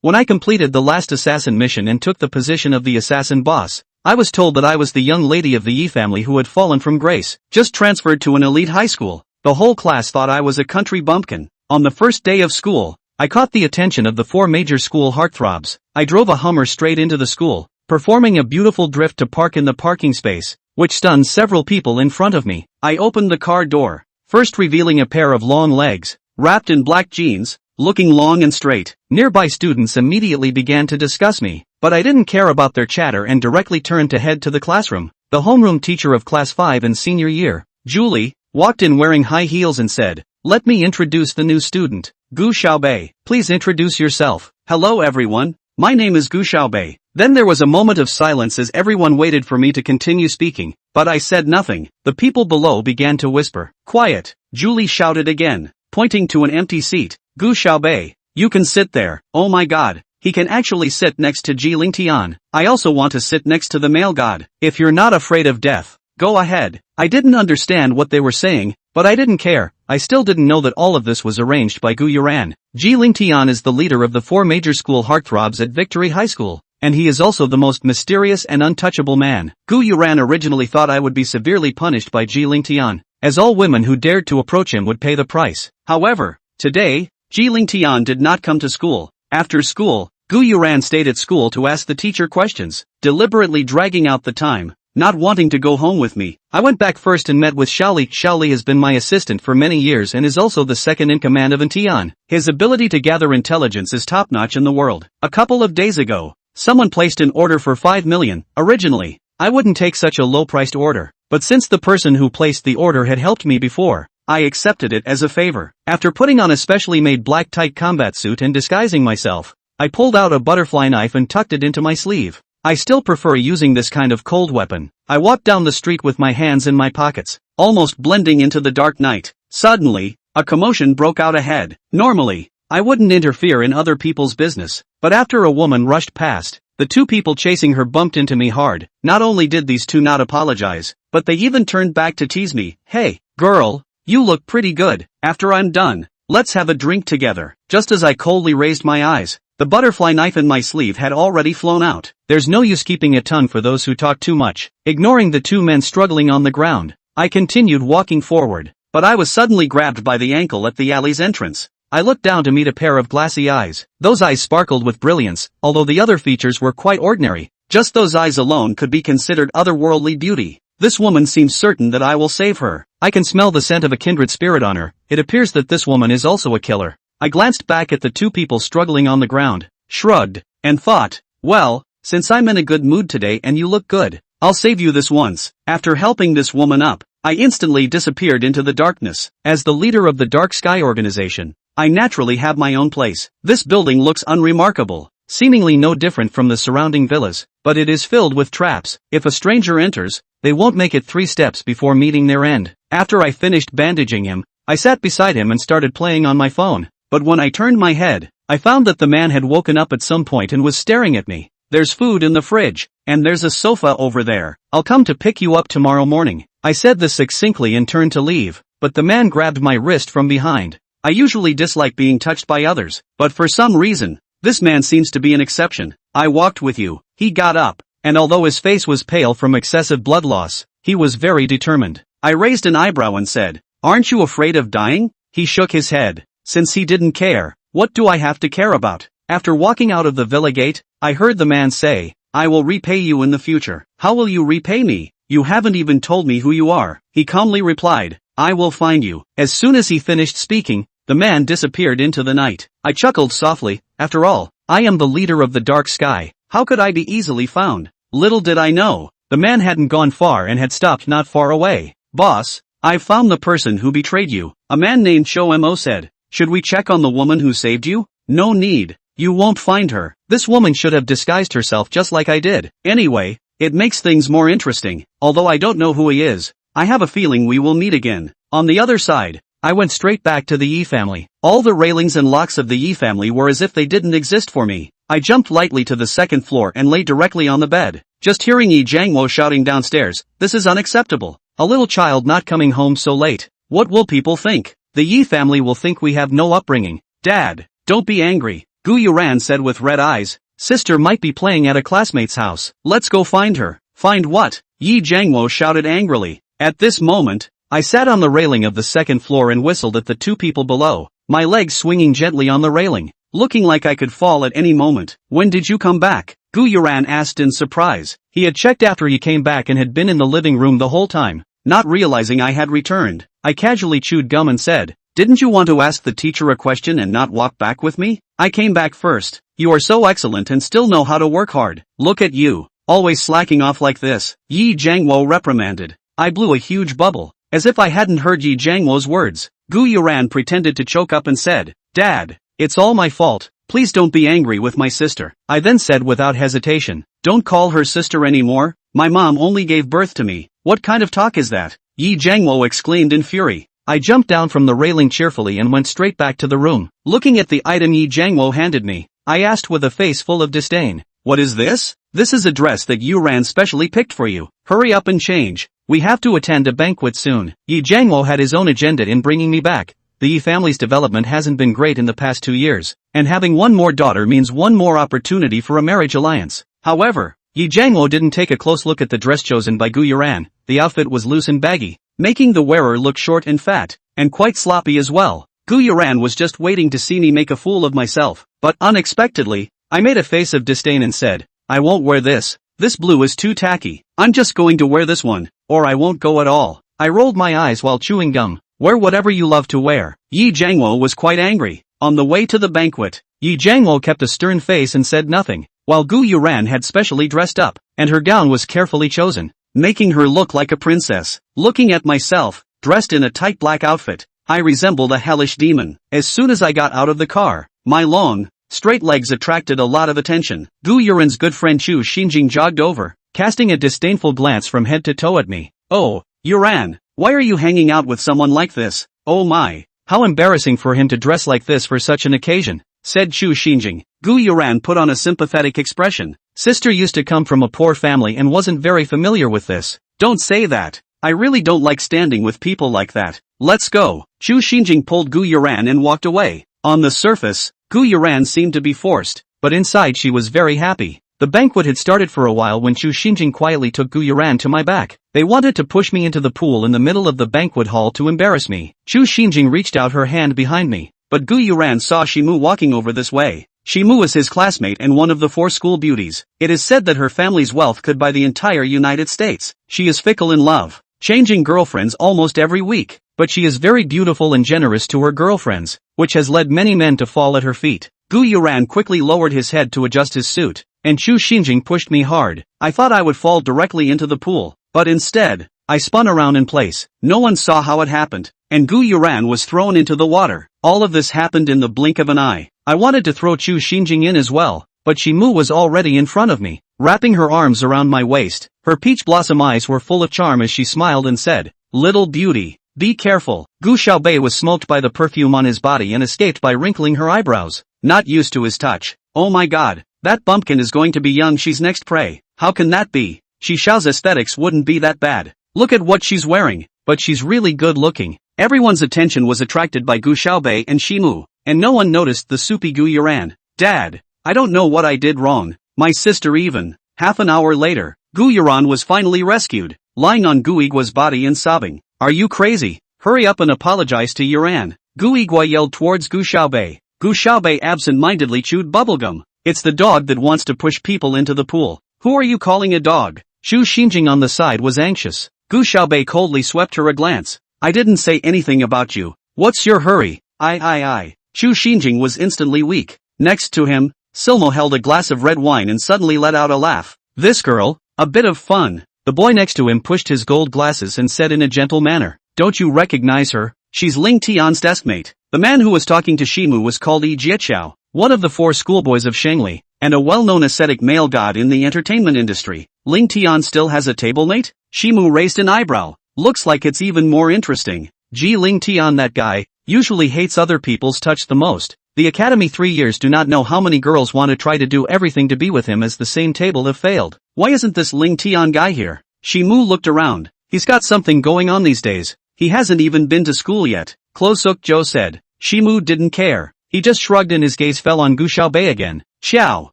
When I completed the last assassin mission and took the position of the assassin boss, I was told that I was the young lady of the Yi family who had fallen from grace, just transferred to an elite high school. The whole class thought I was a country bumpkin. On the first day of school, I caught the attention of the 4 major school heartthrobs. I drove a Hummer straight into the school, performing a beautiful drift to park in the parking space, which stunned several people in front of me. I opened the car door, first revealing a pair of long legs, wrapped in black jeans, looking long and straight. Nearby students immediately began to discuss me, but I didn't care about their chatter and directly turned to head to the classroom. The homeroom teacher of class 5 in senior year, Julie, walked in wearing high heels and said, "Let me introduce the new student, Gu Xiaobei. Please introduce yourself." "Hello everyone, my name is Gu Xiaobei." Then there was a moment of silence as everyone waited for me to continue speaking, but I said nothing. The people below began to whisper. "Quiet," Julie shouted again, pointing to an empty seat. "Gu Xiaobei, you can sit there." Oh my god, he can actually sit next to Ji Lingtian. I also want to sit next to the male god. If you're not afraid of death, go ahead. I didn't understand what they were saying, but I didn't care. I still didn't know that all of this was arranged by Gu Yuran. Ji Lingtian is the leader of the 4 major school heartthrobs at Victory High School, and he is also the most mysterious and untouchable man. Gu Yuran originally thought I would be severely punished by Ji Lingtian, as all women who dared to approach him would pay the price. However, today, Ji Lingtian did not come to school. After school, Gu Yuran stayed at school to ask the teacher questions, deliberately dragging out the time, not wanting to go home with me. I went back first and met with Xiaoli. Xiaoli has been my assistant for many years and is also the second in command of Tian. His ability to gather intelligence is top-notch in the world. A couple of days ago, someone placed an order for 5 million. Originally, I wouldn't take such a low-priced order, but since the person who placed the order had helped me before, I accepted it as a favor. After putting on a specially made black tight combat suit and disguising myself, I pulled out a butterfly knife and tucked it into my sleeve. I still prefer using this kind of cold weapon. I walked down the street with my hands in my pockets, almost blending into the dark night. Suddenly, a commotion broke out ahead. Normally, I wouldn't interfere in other people's business, but after a woman rushed past, the 2 people chasing her bumped into me hard. Not only did these 2 not apologize, but they even turned back to tease me. "Hey, girl, you look pretty good. After I'm done, let's have a drink together." Just as I coldly raised my eyes, the butterfly knife in my sleeve had already flown out. There's no use keeping a tongue for those who talk too much. Ignoring the 2 men struggling on the ground, I continued walking forward, but I was suddenly grabbed by the ankle at the alley's entrance. I looked down to meet a pair of glassy eyes. Those eyes sparkled with brilliance, although the other features were quite ordinary. Just those eyes alone could be considered otherworldly beauty. This woman seems certain that I will save her. I can smell the scent of a kindred spirit on her. It appears that this woman is also a killer. I glanced back at the 2 people struggling on the ground, shrugged, and thought, well, since I'm in a good mood today and you look good, I'll save you this once. After helping this woman up, I instantly disappeared into the darkness. As the leader of the Dark Sky organization, I naturally have my own place. This building looks unremarkable, seemingly no different from the surrounding villas, but it is filled with traps. If a stranger enters, they won't make it 3 steps before meeting their end. After I finished bandaging him, I sat beside him and started playing on my phone. But when I turned my head, I found that the man had woken up at some point and was staring at me. "There's food in the fridge, and there's a sofa over there. I'll come to pick you up tomorrow morning." I said this succinctly and turned to leave, but the man grabbed my wrist from behind. I usually dislike being touched by others, but for some reason, this man seems to be an exception. "I walked with you." He got up, and although his face was pale from excessive blood loss, he was very determined. I raised an eyebrow and said, "Aren't you afraid of dying?" He shook his head. Since he didn't care, what do I have to care about? After walking out of the villa gate, I heard the man say, "I will repay you in the future." "How will you repay me? You haven't even told me who you are." He calmly replied, "I will find you." As soon as he finished speaking, the man disappeared into the night. I chuckled softly. After all, I am the leader of the Dark Sky. How could I be easily found? Little did I know, the man hadn't gone far and had stopped not far away. "Boss, I've found the person who betrayed you," a man named Cho Mo said. "Should we check on the woman who saved you?" "No need. You won't find her. This woman should have disguised herself just like I did. Anyway, it makes things more interesting. Although I don't know who he is, I have a feeling we will meet again." On the other side, I went straight back to the Yi family. All the railings and locks of the Yi family were as if they didn't exist for me. I jumped lightly to the 2nd floor and lay directly on the bed. Just hearing Yi Jiangwo shouting downstairs, "This is unacceptable. A little child not coming home so late. What will people think? The Yi family will think we have no upbringing." "Dad, don't be angry. Gu Yuran said with red eyes. Sister might be playing at a classmate's house. Let's go find her. Find what? Yi Jiangwo shouted angrily. At this moment, I sat on the railing of the second floor and whistled at the two people below, my legs swinging gently on the railing, looking like I could fall at any moment. When did you come back? Gu Yuran asked in surprise. He had checked after he came back and had been in the living room the whole time. Not realizing I had returned, I casually chewed gum and said, didn't you want to ask the teacher a question and not walk back with me? I came back first. You are so excellent and still know how to work hard. Look at you, always slacking off like this. Yi Jiangwo reprimanded. I blew a huge bubble, as if I hadn't heard Yi Jiangwo's words. Gu Yuran pretended to choke up and said, Dad, it's all my fault. Please don't be angry with my sister. I then said without hesitation, don't call her sister anymore. My mom only gave birth to me. What kind of talk is that? Yi Jiangwo exclaimed in fury. I jumped down from the railing cheerfully and went straight back to the room. Looking at the item Yi Jiangwo handed me, I asked with a face full of disdain. What is this? This is a dress that Yuran specially picked for you. Hurry up and change. We have to attend a banquet soon. Yi Jiangwo had his own agenda in bringing me back. The Yi family's development hasn't been great in the past 2 years, and having one more daughter means one more opportunity for a marriage alliance. However, Yi Jiangwo didn't take a close look at the dress chosen by Gu Yuran. The outfit was loose and baggy, making the wearer look short and fat, and quite sloppy as well. Gu Yuran was just waiting to see me make a fool of myself, but unexpectedly, I made a face of disdain and said, I won't wear this. This blue is too tacky. I'm just going to wear this one, or I won't go at all. I rolled my eyes while chewing gum. Wear whatever you love to wear. Yi Jiangwo was quite angry. On the way to the banquet, Yi Jiangwo kept a stern face and said nothing, while Gu Yuran had specially dressed up, and her gown was carefully chosen, making her look like a princess. Looking at myself, dressed in a tight black outfit, I resembled a hellish demon. As soon as I got out of the car, my long, straight legs attracted a lot of attention. Gu Yuran's good friend Chu Xinjing jogged over, casting a disdainful glance from head to toe at me. Oh, Yuran, why are you hanging out with someone like this? Oh my, how embarrassing for him to dress like this for such an occasion, said Chu Xinjing. Gu Yuran put on a sympathetic expression. Sister used to come from a poor family and wasn't very familiar with this. Don't say that. I really don't like standing with people like that. Let's go. Chu Xinjing pulled Gu Yuran and walked away. On the surface, Gu Yuran seemed to be forced, but inside she was very happy. The banquet had started for a while when Chu Xinjing quietly took Gu Yuran to my back. They wanted to push me into the pool in the middle of the banquet hall to embarrass me. Chu Xinjing reached out her hand behind me, but Gu Yuran saw Shimu walking over this way. Shimu is his classmate and one of the 4 school beauties. It is said that her family's wealth could buy the entire United States. She is fickle in love, changing girlfriends almost every week, but she is very beautiful and generous to her girlfriends, which has led many men to fall at her feet. Gu Yuran quickly lowered his head to adjust his suit, and Chu Xinjing pushed me hard. I thought I would fall directly into the pool, but instead, I spun around in place. No one saw how it happened, and Gu Yuran was thrown into the water. All of this happened in the blink of an eye. I wanted to throw Chu Xinjing in as well, but Shimu was already in front of me, wrapping her arms around my waist. Her peach blossom eyes were full of charm as she smiled and said, "Little beauty, be careful." Gu Xiaobei was smoked by the perfume on his body and escaped by wrinkling her eyebrows, not used to his touch. Oh my god, that bumpkin is going to be young. She's next prey. How can that be? Shi Xiao's aesthetics wouldn't be that bad. Look at what she's wearing, but she's really good looking. Everyone's attention was attracted by Gu Xiaobei and Shimu, and no one noticed the soupy Gu Yuran. Dad, I don't know what I did wrong. My sister even. Half an hour later, Gu Yuran was finally rescued, lying on Gu Igua's body and sobbing. Are you crazy? Hurry up and apologize to Yuran. Gu Igua yelled towards Gu Xiaobei. Gu Xiaobei absent-mindedly chewed bubblegum. It's the dog that wants to push people into the pool. Who are you calling a dog? Chu Xinjing on the side was anxious. Gu Xiaobei coldly swept her a glance. I didn't say anything about you. What's your hurry? I. Chu Xinjing was instantly weak. Next to him, Silmo held a glass of red wine and suddenly let out a laugh. This girl, a bit of fun. The boy next to him pushed his gold glasses and said in a gentle manner, don't you recognize her? She's Ling Tian's deskmate. The man who was talking to Shimu was called Yi Jieqiao, one of the 4 schoolboys of Shengli, and a well-known ascetic male god in the entertainment industry. Ling Tian still has a tablemate? Shimu raised an eyebrow. Looks like it's even more interesting. Gee, Ling Tian, that guy, usually hates other people's touch the most. The Academy 3 years do not know how many girls want to try to do everything to be with him as the same table have failed. Why isn't this Ling Tian guy here? Shimu looked around. He's got something going on these days. He hasn't even been to school yet. Closuk Zhou said. Shimu didn't care. He just shrugged and his gaze fell on Gu Xiaobei again. Xiao,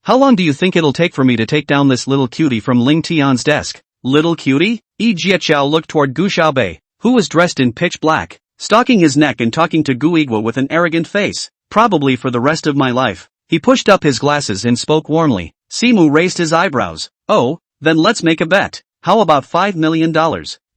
how long do you think it'll take for me to take down this little cutie from Ling Tian's desk? Little cutie? Yi Jiaqiao looked toward Gu Xiaobei, who was dressed in pitch black, stalking his neck and talking to Gu Igwa with an arrogant face. Probably for the rest of my life. He pushed up his glasses and spoke warmly. Simu raised his eyebrows. Oh, then let's make a bet. How about $5 million?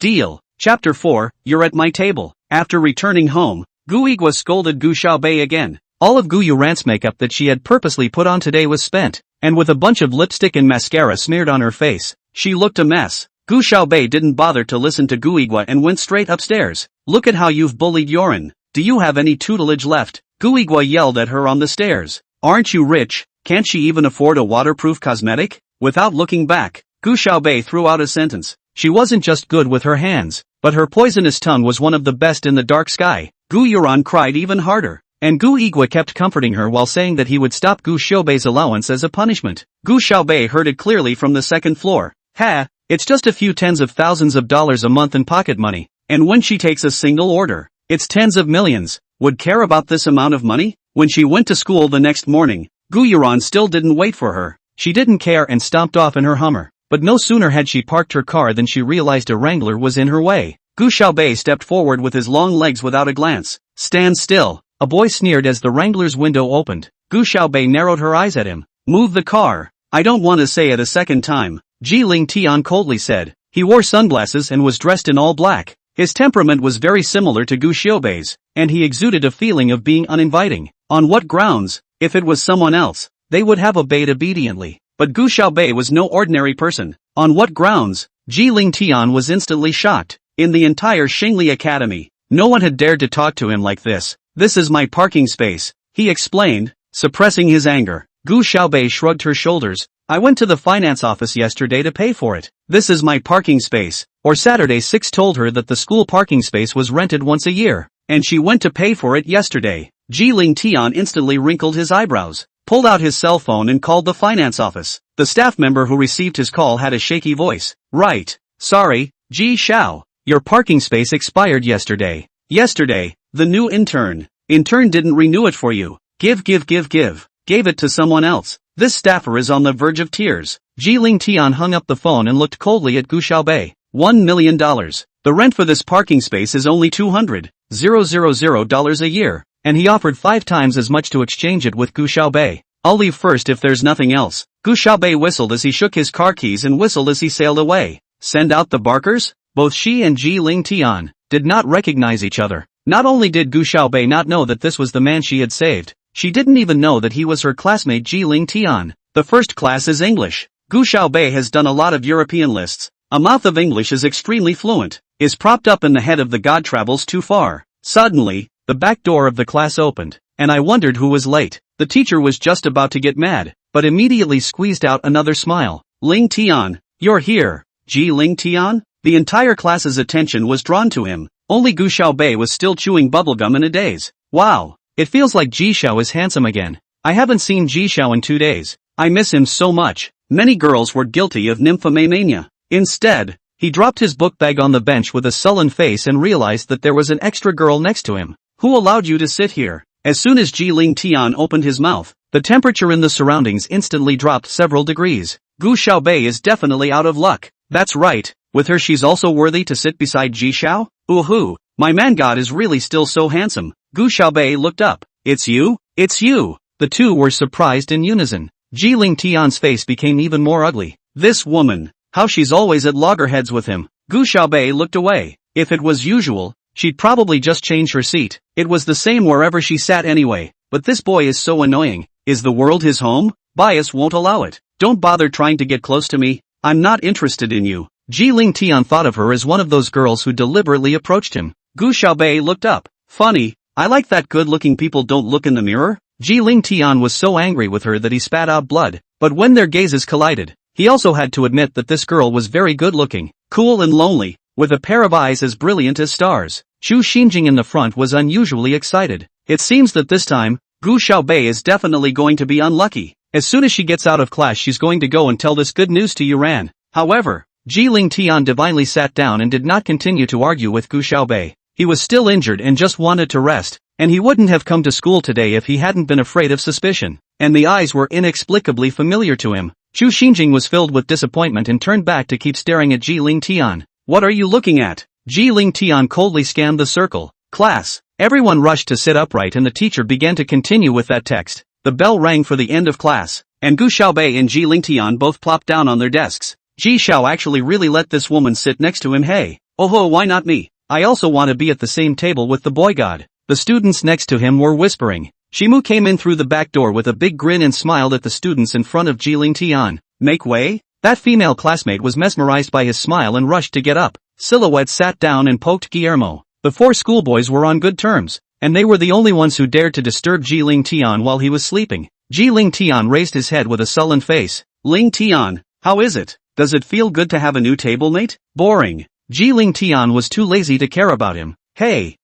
Deal. Chapter 4, You're at my table. After returning home, Gu Igwa scolded Gu Xiaobei again. All of Gu Yuran's makeup that she had purposely put on today was spent, and with a bunch of lipstick and mascara smeared on her face, she looked a mess. Gu Xiaobei didn't bother to listen to Gu Igwa and went straight upstairs. Look at how you've bullied Yoran. Do you have any tutelage left? Gu Igwa yelled at her on the stairs. Aren't you rich? Can't she even afford a waterproof cosmetic? Without looking back, Gu Xiaobei threw out a sentence. She wasn't just good with her hands, but her poisonous tongue was one of the best in the dark sky. Gu Yuran cried even harder, and Gu Igwa kept comforting her while saying that he would stop Gu Xiaobei's allowance as a punishment. Gu Xiaobei heard it clearly from the second floor. Ha, it's just a few tens of thousands of dollars a month in pocket money, and when she takes a single order, it's tens of millions. Would care about this amount of money? When she went to school the next morning, Gu Yuran still didn't wait for her. She didn't care and stomped off in her Hummer. But no sooner had she parked her car than she realized a wrangler was in her way. Gu Xiaobei stepped forward with his long legs without a glance. Stand still. A boy sneered as the wrangler's window opened. Gu Xiaobei narrowed her eyes at him. Move the car. I don't want to say it a second time, Ji Ling Tian coldly said. He wore sunglasses and was dressed in all black. His temperament was very similar to Gu Xiaobei's, and he exuded a feeling of being uninviting. On what grounds? If it was someone else, they would have obeyed obediently. But Gu Xiaobei was no ordinary person. On what grounds? Ji Ling Tian was instantly shocked. In the entire Xingli Academy, no one had dared to talk to him like this. This is my parking space, he explained, suppressing his anger. Gu Xiaobei shrugged her shoulders. I went to the finance office yesterday to pay for it. This is my parking space. Or Saturday 6 told her that the school parking space was rented once a year, and she went to pay for it yesterday. Ji Ling Tian instantly wrinkled his eyebrows, pulled out his cell phone and called the finance office. The staff member who received his call had a shaky voice. Right. Sorry, Ji Xiao. Your parking space expired yesterday. Yesterday, the new intern didn't renew it for you. Give. Gave it to someone else. This staffer is on the verge of tears. Ji Ling Tian hung up the phone and looked coldly at Gu Xiaobei. $1 million. The rent for this parking space is only $200,000 a year, and he offered 5 times as much to exchange it with Gu Xiaobei. I'll leave first if there's nothing else. Gu Xiaobei whistled as he shook his car keys and whistled as he sailed away. Send out the barkers? Both she and Ji Ling Tian did not recognize each other. Not only did Gu Xiaobei not know that this was the man she had saved, she didn't even know that he was her classmate Ji Ling Tian. The first class is English. Gu Xiaobei has done a lot of European lists. A mouth of English is extremely fluent. Is propped up in the head of the god travels too far. Suddenly, the back door of the class opened, and I wondered who was late. The teacher was just about to get mad, but immediately squeezed out another smile. Ling Tian, you're here. Ji Ling Tian? The entire class's attention was drawn to him. Only Gu Xiaobei was still chewing bubblegum in a daze. Wow. It feels like Ji Xiao is handsome again. I haven't seen Ji Xiao in 2 days. I miss him so much. Many girls were guilty of nymphomania. Instead, he dropped his book bag on the bench with a sullen face and realized that there was an extra girl next to him. Who allowed you to sit here? As soon as Ji Ling Tian opened his mouth, the temperature in the surroundings instantly dropped several degrees. Gu Xiaobei is definitely out of luck. That's right, with her she's also worthy to sit beside Ji Xiao? Ooh, my man god is really still so handsome. Gu Xiaobei looked up. It's you? It's you! The two were surprised in unison. Ji Ling Tian's face became even more ugly. This woman, how she's always at loggerheads with him. Gu Xiaobei looked away. If it was usual, she'd probably just change her seat. It was the same wherever she sat anyway. But this boy is so annoying. Is the world his home? Bias won't allow it. Don't bother trying to get close to me. I'm not interested in you. Ji Ling Tian thought of her as one of those girls who deliberately approached him. Gu Xiaobei looked up. Funny, I like that good-looking people don't look in the mirror. Ji Ling Tian was so angry with her that he spat out blood. But when their gazes collided, he also had to admit that this girl was very good-looking, cool and lonely, with a pair of eyes as brilliant as stars. Chu Xinjing in the front was unusually excited. It seems that this time, Gu Xiaobei is definitely going to be unlucky. As soon as she gets out of class she's going to go and tell this good news to Yuran. However, Ji Ling Tian divinely sat down and did not continue to argue with Gu Xiaobei. He was still injured and just wanted to rest, and he wouldn't have come to school today if he hadn't been afraid of suspicion, and the eyes were inexplicably familiar to him. Chu Xinjing was filled with disappointment and turned back to keep staring at Ji Ling Tian. What are you looking at? Ji Ling Tian coldly scanned the circle. Class. Everyone rushed to sit upright and the teacher began to continue with that text. The bell rang for the end of class, and Gu Xiaobei and Ji Ling Tian both plopped down on their desks. Ji Xiao actually really let this woman sit next to him. Hey. Oh, why not me? I also want to be at the same table with the boy god. The students next to him were whispering. Shimu came in through the back door with a big grin and smiled at the students in front of Ji Ling Tian. Make way? That female classmate was mesmerized by his smile and rushed to get up. Silhouette sat down and poked Guillermo. The four schoolboys were on good terms, and they were the only ones who dared to disturb Ji Ling Tian while he was sleeping. Ji Ling Tian raised his head with a sullen face. Ling Tian, how is it? Does it feel good to have a new table mate? Boring. Ji Ling Tian was too lazy to care about him. Hey.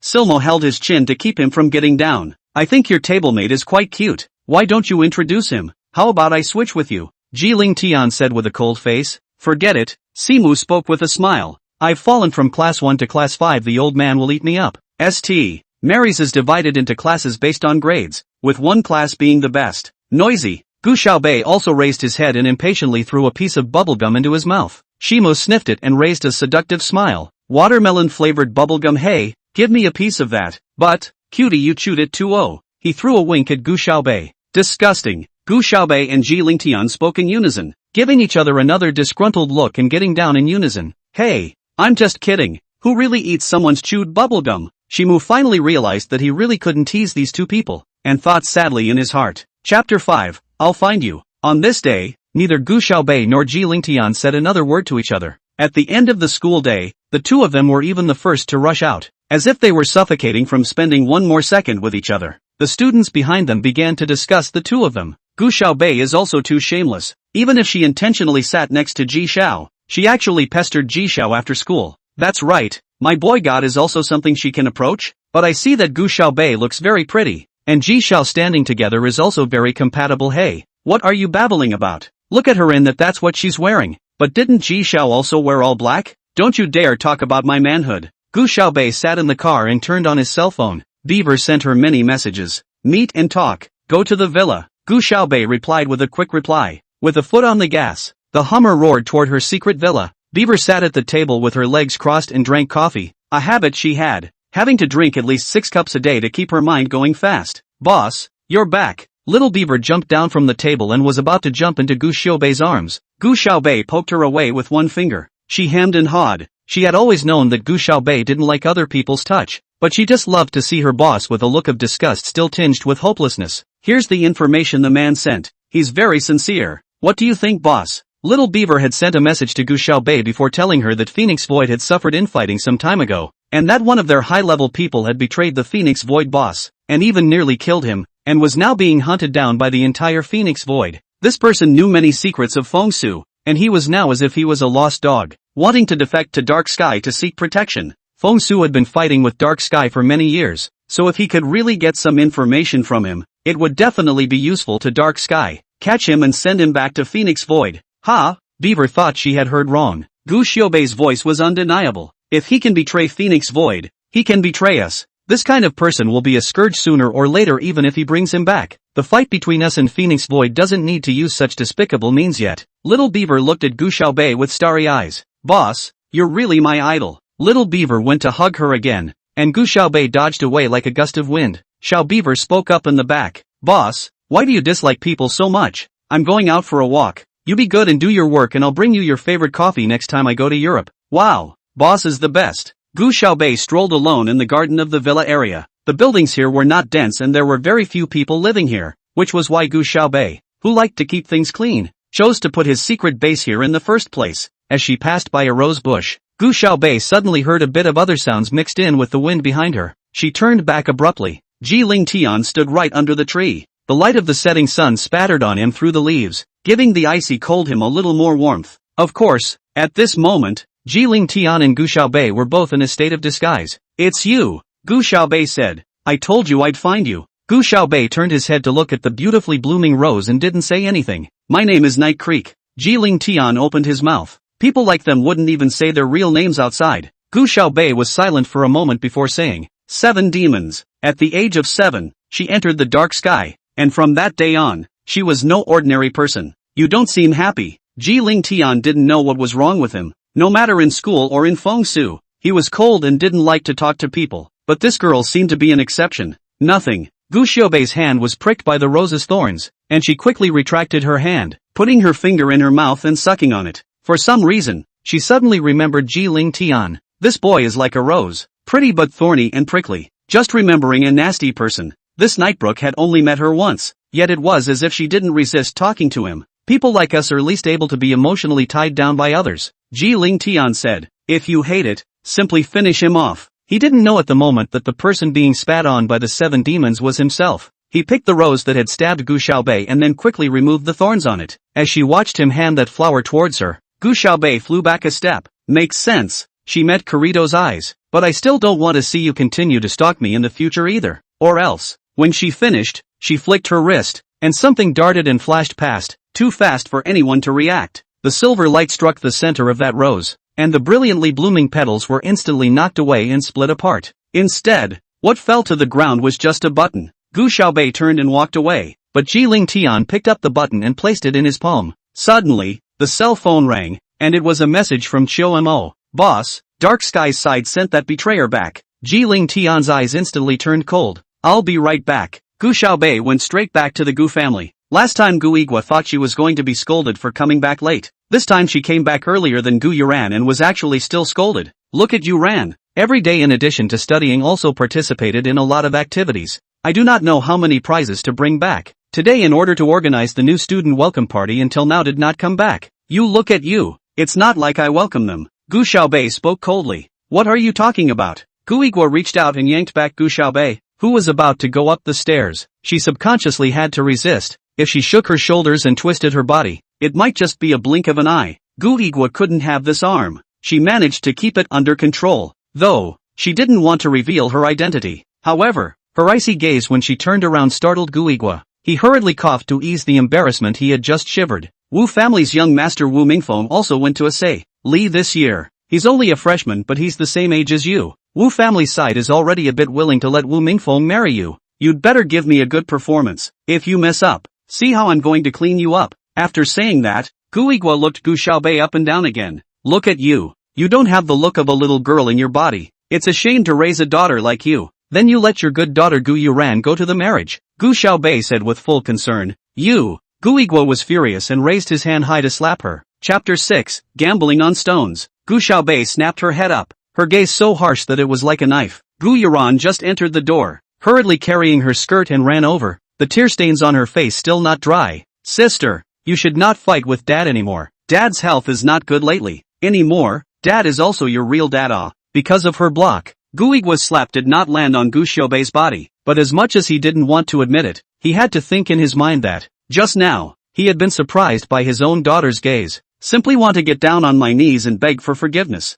Silmo held his chin to keep him from getting down. I think your tablemate is quite cute. Why don't you introduce him? How about I switch with you? Ji Ling Tian said with a cold face. Forget it. Simu spoke with a smile. I've fallen from class 1 to class 5. The old man will eat me up. St. Mary's is divided into classes based on grades, with one class being the best. Noisy. Gu Xiaobei also raised his head and impatiently threw a piece of bubblegum into his mouth. Shimu sniffed it and raised a seductive smile. Watermelon-flavored bubblegum. Hey, give me a piece of that. But, cutie, you chewed it too. Oh. He threw a wink at Gu Xiaobei. Disgusting. Gu Xiaobei and Ji Ling Tian spoke in unison, giving each other another disgruntled look and getting down in unison. Hey, I'm just kidding. Who really eats someone's chewed bubblegum? Shimu finally realized that he really couldn't tease these two people, and thought sadly in his heart. Chapter 5, I'll find you. On this day, neither Gu Xiaobei nor Ji Ling Tian said another word to each other. At the end of the school day, the two of them were even the first to rush out, as if they were suffocating from spending one more second with each other. The students behind them began to discuss the two of them. Gu Xiaobei is also too shameless. Even if she intentionally sat next to Ji Xiao, she actually pestered Ji Xiao after school. That's right, my boy god is also something she can approach, but I see that Gu Xiaobei looks very pretty, and Ji Xiao standing together is also very compatible. Hey, what are you babbling about? Look at her in that's what she's wearing. But didn't Ji Xiao also wear all black? Don't you dare talk about my manhood. Gu Xiaobei sat in the car and turned on his cell phone. Beaver sent her many messages. Meet and talk. Go to the villa. Gu Xiaobei replied with a quick reply. With a foot on the gas, the Hummer roared toward her secret villa. Beaver sat at the table with her legs crossed and drank coffee, a habit she had, having to drink at least 6 cups a day to keep her mind going fast. Boss, you're back. Little Beaver jumped down from the table and was about to jump into Gu Xiaobei's arms. Gu Xiaobei poked her away with one finger. She hemmed and hawed. She had always known that Gu Xiaobei didn't like other people's touch, but she just loved to see her boss with a look of disgust still tinged with hopelessness. Here's the information the man sent. He's very sincere. What do you think, boss? Little Beaver had sent a message to Gu Xiaobei before telling her that Phoenix Void had suffered infighting some time ago, and that one of their high-level people had betrayed the Phoenix Void boss, and even nearly killed him, and was now being hunted down by the entire Phoenix Void. This person knew many secrets of Feng Su, and he was now as if he was a lost dog, wanting to defect to Dark Sky to seek protection. Feng Su had been fighting with Dark Sky for many years, so if he could really get some information from him, it would definitely be useful to Dark Sky. Catch him and send him back to Phoenix Void. Ha! Beaver thought she had heard wrong. Gu Xiaobei's voice was undeniable. If he can betray Phoenix Void, he can betray us. This kind of person will be a scourge sooner or later even if he brings him back. The fight between us and Phoenix Void doesn't need to use such despicable means yet. Little Beaver looked at Gu Xiaobei with starry eyes. Boss, you're really my idol. Little Beaver went to hug her again, and Gu Xiaobei dodged away like a gust of wind. Xiao Beaver spoke up in the back. Boss, why do you dislike people so much? I'm going out for a walk. You be good and do your work and I'll bring you your favorite coffee next time I go to Europe. Wow, boss is the best. Gu Xiaobei strolled alone in the garden of the villa area. The buildings here were not dense and there were very few people living here, which was why Gu Xiaobei, who liked to keep things clean, chose to put his secret base here in the first place. As she passed by a rose bush, Gu Xiaobei suddenly heard a bit of other sounds mixed in with the wind behind her. She turned back abruptly. Ji Ling Tian stood right under the tree. The light of the setting sun spattered on him through the leaves, giving the icy cold him a little more warmth. Of course, at this moment, Ji Ling Tian and Gu Xiaobei were both in a state of disguise. It's you, Gu Xiaobei said. I told you I'd find you. Gu Xiaobei turned his head to look at the beautifully blooming rose and didn't say anything. My name is Night Creek. Ji Ling Tian opened his mouth. People like them wouldn't even say their real names outside. Gu Xiaobei was silent for a moment before saying, 7 demons. At the age of 7, she entered the dark sky, and from that day on, she was no ordinary person. You don't seem happy. Ji Ling Tian didn't know what was wrong with him. No matter in school or in Feng Su, he was cold and didn't like to talk to people, but this girl seemed to be an exception. Nothing. Gu Xiaobei's hand was pricked by the rose's thorns, and she quickly retracted her hand, putting her finger in her mouth and sucking on it. For some reason, she suddenly remembered Ji Ling Tian. This boy is like a rose, pretty but thorny and prickly. Just remembering a nasty person. This Nightbrook had only met her once, yet it was as if she didn't resist talking to him. People like us are least able to be emotionally tied down by others. Ji Ling Tian said, if you hate it, simply finish him off. He didn't know at the moment that the person being spat on by the 7 demons was himself. He picked the rose that had stabbed Gu Xiaobei and then quickly removed the thorns on it. As she watched him hand that flower towards her, Gu Xiaobei flew back a step. Makes sense. She met Kirito's eyes. But I still don't want to see you continue to stalk me in the future either. Or else. When she finished, she flicked her wrist, and something darted and flashed past, too fast for anyone to react. The silver light struck the center of that rose, and the brilliantly blooming petals were instantly knocked away and split apart. Instead, what fell to the ground was just a button. Gu Xiaobei turned and walked away, but Ji Ling Tian picked up the button and placed it in his palm. Suddenly, the cell phone rang, and it was a message from Chiu Mo. Boss, Dark Sky's side sent that betrayer back. Ji Ling Tian's eyes instantly turned cold. I'll be right back. Gu Xiaobei went straight back to the Gu family. Last time Gu Igua thought she was going to be scolded for coming back late. This time she came back earlier than Gu Yuran and was actually still scolded. Look at Yuran. Every day in addition to studying also participated in a lot of activities. I do not know how many prizes to bring back. Today in order to organize the new student welcome party until now did not come back. You look at you. It's not like I welcome them. Gu Xiaobei spoke coldly. What are you talking about? Gu Igua reached out and yanked back Gu Xiaobei, who was about to go up the stairs. She subconsciously had to resist. If she shook her shoulders and twisted her body, it might just be a blink of an eye. Gu Igua couldn't have this arm. She managed to keep it under control, though she didn't want to reveal her identity. However, her icy gaze when she turned around startled Gu Igua. He hurriedly coughed to ease the embarrassment he had just shivered. Wu family's young master Wu Mingfeng also went to Assay Li this year. He's only a freshman but he's the same age as you. Wu family's side is already a bit willing to let Wu Mingfeng marry you. You'd better give me a good performance. If you mess up, see how I'm going to clean you up. After saying that, Gu Igua looked Gu Xiaobei up and down again. Look at you. You don't have the look of a little girl in your body. It's a shame to raise a daughter like you. Then you let your good daughter Gu Yuran go to the marriage. Gu Xiaobei said with full concern. You. Gu Igua was furious and raised his hand high to slap her. Chapter 6, Gambling on Stones. Gu Xiaobei snapped her head up, her gaze so harsh that it was like a knife. Gu Yuran just entered the door, hurriedly carrying her skirt and ran over, the tear stains on her face still not dry. Sister, you should not fight with Dad anymore. Dad's health is not good lately. Anymore, Dad is also your real dad. Because of her block, Gu Igua's slap did not land on Gu Xiaobei's body, but as much as he didn't want to admit it, he had to think in his mind that, just now, he had been surprised by his own daughter's gaze. Simply want to get down on my knees and beg for forgiveness.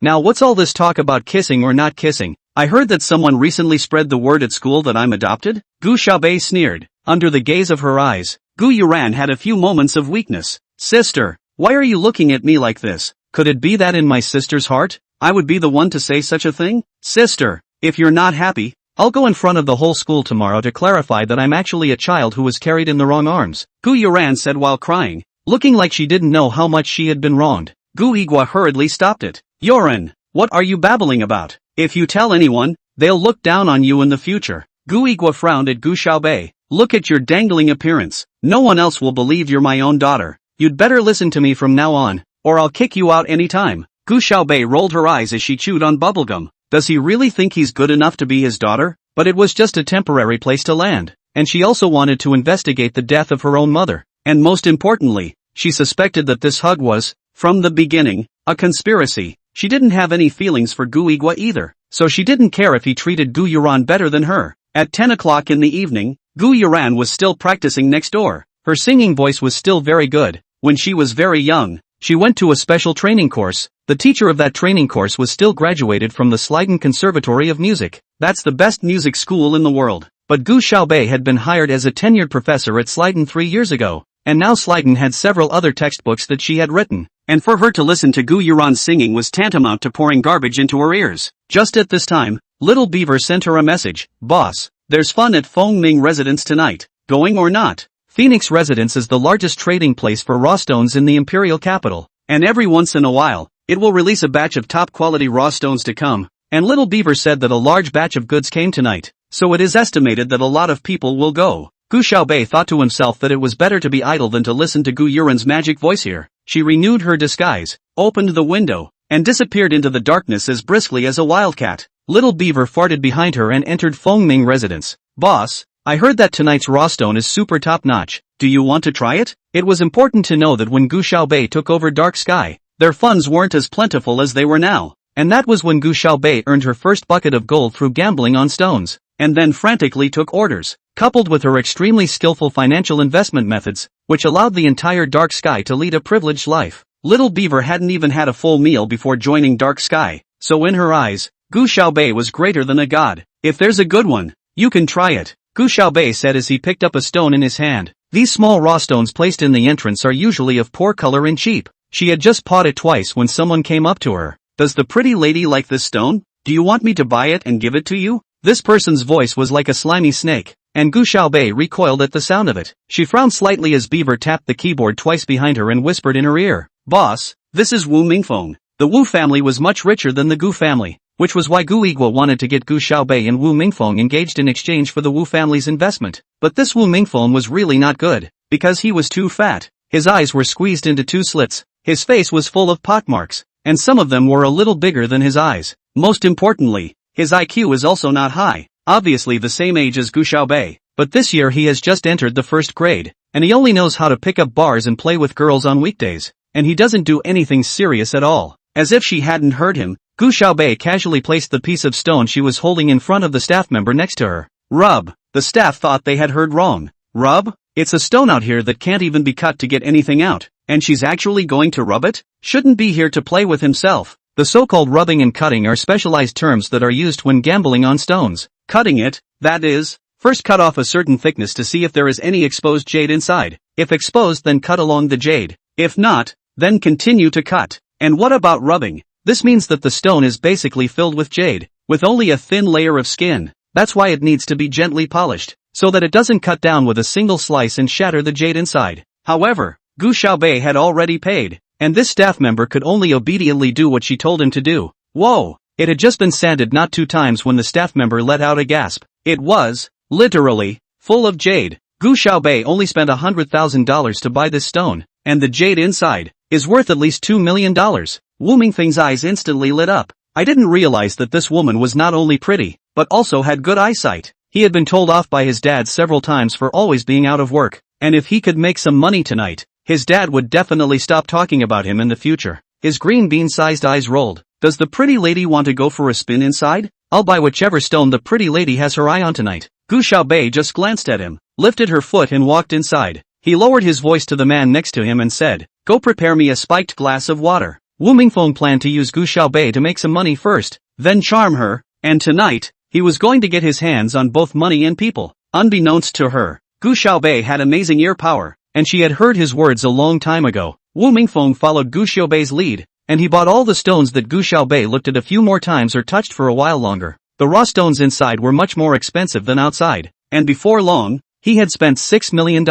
Now what's all this talk about kissing or not kissing? I heard that someone recently spread the word at school that I'm adopted? Gu Xiaobei sneered. Under the gaze of her eyes, Gu Yuran had a few moments of weakness. Sister, why are you looking at me like this? Could it be that in my sister's heart, I would be the one to say such a thing? Sister, if you're not happy, I'll go in front of the whole school tomorrow to clarify that I'm actually a child who was carried in the wrong arms. Gu Yuran said while crying, looking like she didn't know how much she had been wronged. Gu Igua hurriedly stopped it. Yoran, what are you babbling about? If you tell anyone, they'll look down on you in the future. Gu Igua frowned at Gu Xiaobei. Look at your dangling appearance. No one else will believe you're my own daughter. You'd better listen to me from now on, or I'll kick you out anytime. Gu Xiaobei rolled her eyes as she chewed on bubblegum. Does he really think he's good enough to be his daughter? But it was just a temporary place to land, and she also wanted to investigate the death of her own mother. And most importantly, she suspected that this hug was, from the beginning, a conspiracy. She didn't have any feelings for Gu Igua either, so she didn't care if he treated Gu Yuran better than her. At 10 o'clock in the evening, Gu Yuran was still practicing next door. Her singing voice was still very good. When she was very young, she went to a special training course. The teacher of that training course was still graduated from the Sliden Conservatory of Music. That's the best music school in the world. But Gu Xiaobei had been hired as a tenured professor at Sliden 3 years ago, and now Sliden had several other textbooks that she had written, and for her to listen to Gu Yuran's singing was tantamount to pouring garbage into her ears. Just at this time, Little Beaver sent her a message. Boss, there's fun at Fengming Residence tonight. Going or not? Phoenix Residence is the largest trading place for raw stones in the imperial capital, and every once in a while, it will release a batch of top-quality raw stones to come, and Little Beaver said that a large batch of goods came tonight, so it is estimated that a lot of people will go. Gu Xiaobei thought to himself that it was better to be idle than to listen to Gu Yuran's magic voice here. She renewed her disguise, opened the window, and disappeared into the darkness as briskly as a wildcat. Little Beaver farted behind her and entered Fengming Residence. Boss, I heard that tonight's raw stone is super top-notch. Do you want to try it? It was important to know that when Gu Xiaobei took over Dark Sky, their funds weren't as plentiful as they were now. And that was when Gu Xiaobei earned her first bucket of gold through gambling on stones, and then frantically took orders. Coupled with her extremely skillful financial investment methods, which allowed the entire Dark Sky to lead a privileged life. Little Beaver hadn't even had a full meal before joining Dark Sky, so in her eyes, Gu Xiaobei was greater than a god. If there's a good one, you can try it, Gu Xiaobei said as he picked up a stone in his hand. These small raw stones placed in the entrance are usually of poor color and cheap. She had just pawed it twice when someone came up to her. Does the pretty lady like this stone? Do you want me to buy it and give it to you? This person's voice was like a slimy snake, and Gu Xiaobei recoiled at the sound of it. She frowned slightly as Beaver tapped the keyboard twice behind her and whispered in her ear. Boss, this is Wu Mingfeng. The Wu family was much richer than the Gu family, which was why Gu Igua wanted to get Gu Xiaobei and Wu Mingfeng engaged in exchange for the Wu family's investment. But this Wu Mingfeng was really not good, because he was too fat. His eyes were squeezed into two slits, his face was full of pockmarks, and some of them were a little bigger than his eyes. Most importantly, his IQ is also not high, obviously the same age as Gu Xiaobei, but this year he has just entered the first grade, and he only knows how to pick up bars and play with girls on weekdays, and he doesn't do anything serious at all. As if she hadn't heard him, Gu Xiaobei casually placed the piece of stone she was holding in front of the staff member next to her. Rub. The staff thought they had heard wrong. Rub? It's a stone out here that can't even be cut to get anything out, and she's actually going to rub it? Shouldn't be here to play with himself. The so-called rubbing and cutting are specialized terms that are used when gambling on stones. Cutting it, that is, first cut off a certain thickness to see if there is any exposed jade inside. If exposed, then cut along the jade. If not, then continue to cut. And what about rubbing? This means that the stone is basically filled with jade, with only a thin layer of skin. That's why it needs to be gently polished, so that it doesn't cut down with a single slice and shatter the jade inside. However, Gu Xiaobei had already paid, and this staff member could only obediently do what she told him to do. Whoa! It had just been sanded not 2 times when the staff member let out a gasp. It was, literally, full of jade. Gu Xiaobei only spent $100,000 to buy this stone, and the jade inside is worth at least $2 million. Wu Mingfeng's eyes instantly lit up. I didn't realize that this woman was not only pretty, but also had good eyesight. He had been told off by his dad several times for always being out of work, and if he could make some money tonight, his dad would definitely stop talking about him in the future. His green bean-sized eyes rolled. Does the pretty lady want to go for a spin inside? I'll buy whichever stone the pretty lady has her eye on tonight. Gu Xiaobei just glanced at him, lifted her foot and walked inside. He lowered his voice to the man next to him and said, "Go prepare me a spiked glass of water." Wu Mingfeng planned to use Gu Xiaobei to make some money first, then charm her, and tonight, he was going to get his hands on both money and people. Unbeknownst to her, Gu Xiaobei had amazing ear power, and she had heard his words a long time ago. Wu Mingfeng followed Gu Xiaobei's lead, and he bought all the stones that Gu Xiaobei looked at a few more times or touched for a while longer. The raw stones inside were much more expensive than outside, and before long, he had spent $6 million.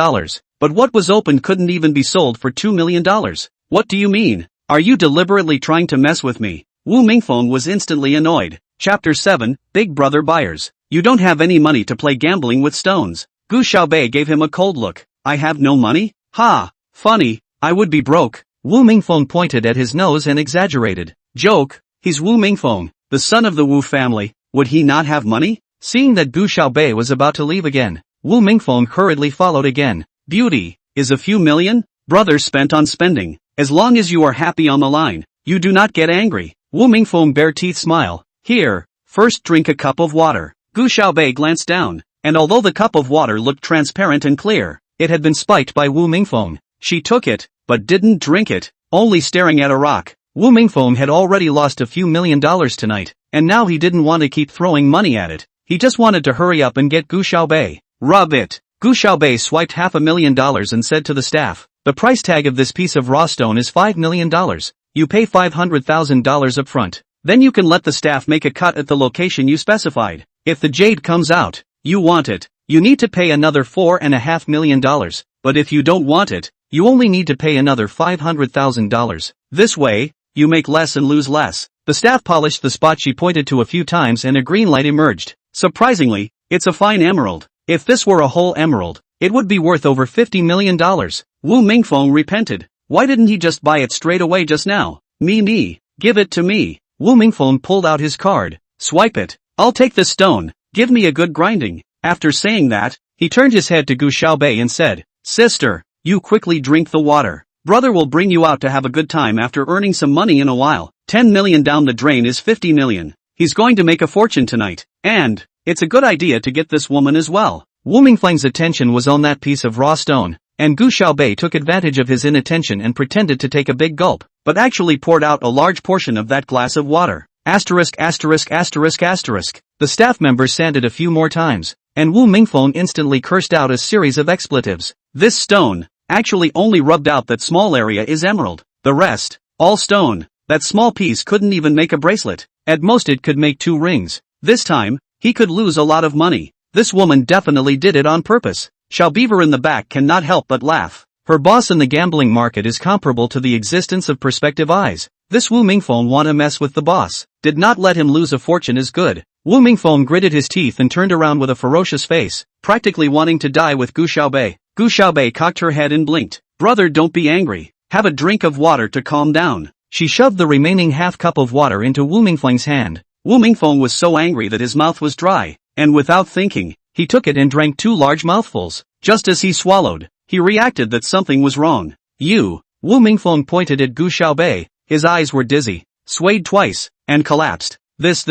But what was opened couldn't even be sold for $2 million. What do you mean? Are you deliberately trying to mess with me? Wu Mingfeng was instantly annoyed. Chapter 7, Big Brother Buyers. You don't have any money to play gambling with stones. Gu Xiaobei gave him a cold look. I have no money? Ha! Funny, I would be broke. Wu Mingfeng pointed at his nose and exaggerated. Joke, he's Wu Mingfeng, the son of the Wu family. Would he not have money? Seeing that Gu Xiaobei was about to leave again, Wu Mingfeng hurriedly followed again. Beauty, is a few million? Brother spent on spending. As long as you are happy on the line, you do not get angry. Wu Mingfeng bare teeth smile. Here, first drink a cup of water. Gu Xiaobei glanced down, and although the cup of water looked transparent and clear, it had been spiked by Wu Mingfeng. She took it, but didn't drink it, only staring at a rock. Wu Mingfeng had already lost a few $1 million tonight, and now he didn't want to keep throwing money at it. He just wanted to hurry up and get Gu Xiaobei. Rub it. Gu Xiaobei swiped $500,000 and said to the staff, The price tag of this piece of raw stone is $5 million. You pay $500,000 up front. Then you can let the staff make a cut at the location you specified. If the jade comes out, you want it, you need to pay another $4.5 million. But if you don't want it, you only need to pay another $500,000. This way, you make less and lose less. The staff polished the spot she pointed to a few times and a green light emerged. Surprisingly, it's a fine emerald. If this were a whole emerald, it would be worth over $50 million. Wu Mingfeng repented. Why didn't he just buy it straight away just now? Me, give it to me. Wu Mingfeng pulled out his card. Swipe it. I'll take this stone. Give me a good grinding. After saying that, he turned his head to Gu Xiaobei and said, Sister, you quickly drink the water. Brother will bring you out to have a good time after earning some money in a while. 10 million down the drain is 50 million. He's going to make a fortune tonight. And, it's a good idea to get this woman as well. Wu Mingfeng's attention was on that piece of raw stone, and Gu Xiaobei took advantage of his inattention and pretended to take a big gulp, but actually poured out a large portion of that glass of water. Asterisk. The staff members sanded a few more times, and Wu Mingfeng instantly cursed out a series of expletives. This stone actually only rubbed out that small area is emerald. The rest, all stone. That small piece couldn't even make a bracelet. At most it could make 2 rings. This time, he could lose a lot of money. This woman definitely did it on purpose. Xiao Beaver in the back cannot help but laugh. Her boss in the gambling market is comparable to the existence of perspective eyes. This Wu Mingfeng wanna mess with the boss. Did not let him lose a fortune is good. Wu Mingfeng gritted his teeth and turned around with a ferocious face, practically wanting to die with Gu Xiaobei. Gu Xiaobei cocked her head and blinked. Brother, don't be angry. Have a drink of water to calm down. She shoved the remaining half cup of water into Wu Mingfeng's hand. Wu Mingfeng was so angry that his mouth was dry, and without thinking, he took it and drank 2 large mouthfuls. Just as he swallowed, he reacted that something was wrong. Wu Mingfeng pointed at Gu Xiaobei. His eyes were dizzy, swayed twice, and collapsed. This.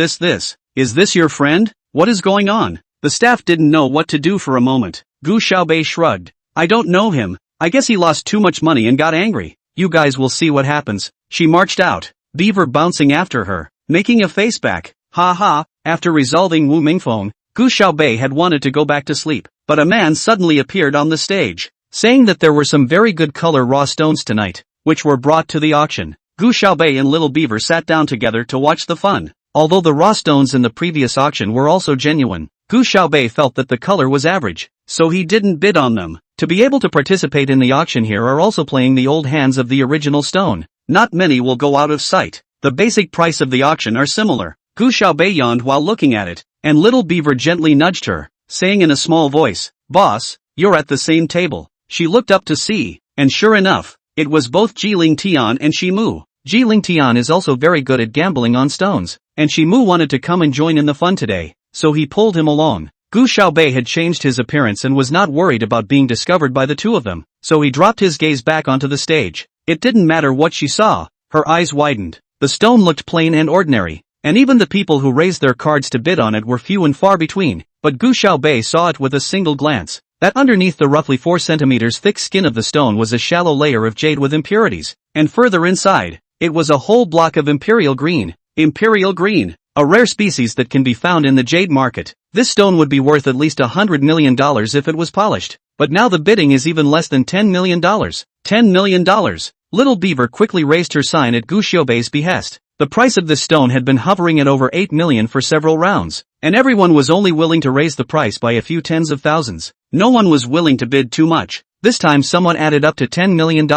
Is this your friend? What is going on? The staff didn't know what to do for a moment. Gu Xiaobei shrugged. I don't know him. I guess he lost too much money and got angry. You guys will see what happens. She marched out, Beaver bouncing after her, making a face back. Ha ha. After resolving Wu Mingfeng, Gu Xiaobei had wanted to go back to sleep, but a man suddenly appeared on the stage, saying that there were some very good color raw stones tonight, which were brought to the auction. Gu Xiaobei and Little Beaver sat down together to watch the fun. Although the raw stones in the previous auction were also genuine, Gu Xiaobei felt that the color was average, so he didn't bid on them. To be able to participate in the auction here are also playing the old hands of the original stone. Not many will go out of sight. The basic price of the auction are similar. Gu Xiaobei yawned while looking at it, and Little Beaver gently nudged her, saying in a small voice, Boss, you're at the same table. She looked up to see, and sure enough, it was both Jiling Tian and Shimu. Jiling Tian is also very good at gambling on stones, and Shimu wanted to come and join in the fun today, so he pulled him along. Gu Xiaobei had changed his appearance and was not worried about being discovered by the two of them, so he dropped his gaze back onto the stage. It didn't matter what she saw, her eyes widened. The stone looked plain and ordinary, and even the people who raised their cards to bid on it were few and far between, but Gu Xiaobei saw it with a single glance, that underneath the roughly 4 centimeters thick skin of the stone was a shallow layer of jade with impurities, and further inside, it was a whole block of imperial green. Imperial green, a rare species that can be found in the jade market. This stone would be worth at least $100 million if it was polished, but now the bidding is even less than $10 million. $10 million. Little Beaver quickly raised her sign at Gu Xiaobei's behest. The price of this stone had been hovering at over 8 million for several rounds, and everyone was only willing to raise the price by a few tens of thousands. No one was willing to bid too much. This time someone added up to $10 million,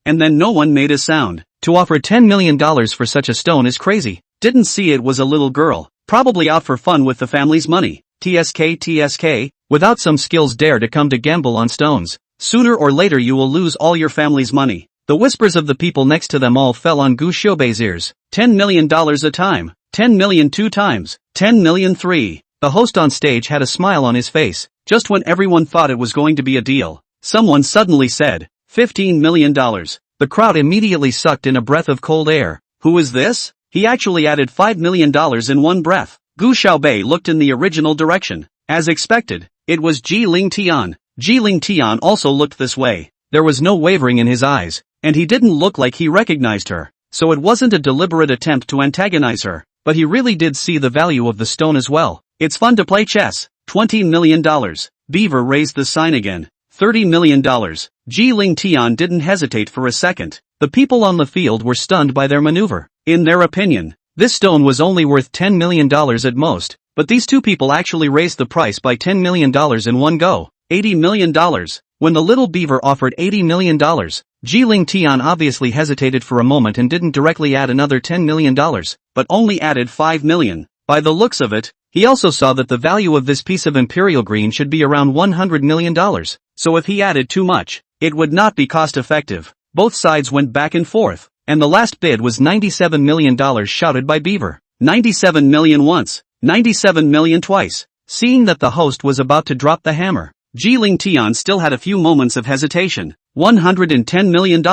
and then no one made a sound. To offer $10 million for such a stone is crazy. Didn't see it was a little girl, probably out for fun with the family's money. TSK, without some skills dare to come to gamble on stones. Sooner or later you will lose all your family's money. The whispers of the people next to them all fell on Gu Xiaobei's ears. $10 million a time. 10 million 2 times. 10 million 3. The host on stage had a smile on his face. Just when everyone thought it was going to be a deal, someone suddenly said, $15 million. The crowd immediately sucked in a breath of cold air. Who is this? He actually added $5 million in one breath. Gu Xiaobei looked in the original direction. As expected, it was Jiling Tian. Jiling Tian also looked this way. There was no wavering in his eyes, and he didn't look like he recognized her, so it wasn't a deliberate attempt to antagonize her, but he really did see the value of the stone as well. It's fun to play chess. $20 million. Beaver raised the sign again. $30 million. Ji Ling Tian didn't hesitate for a second. The people on the field were stunned by their maneuver. In their opinion, this stone was only worth $10 million at most, but these two people actually raised the price by $10 million in one go. $80 million. When the little beaver offered $80 million, Ji Ling Tian obviously hesitated for a moment and didn't directly add another $10 million, but only added $5 million. By the looks of it, he also saw that the value of this piece of imperial green should be around $100 million, so if he added too much, it would not be cost-effective. Both sides went back and forth, and the last bid was $97 million shouted by Beaver. 97 million once, 97 million twice. Seeing that the host was about to drop the hammer, Ji Ling Tian still had a few moments of hesitation. $110 million.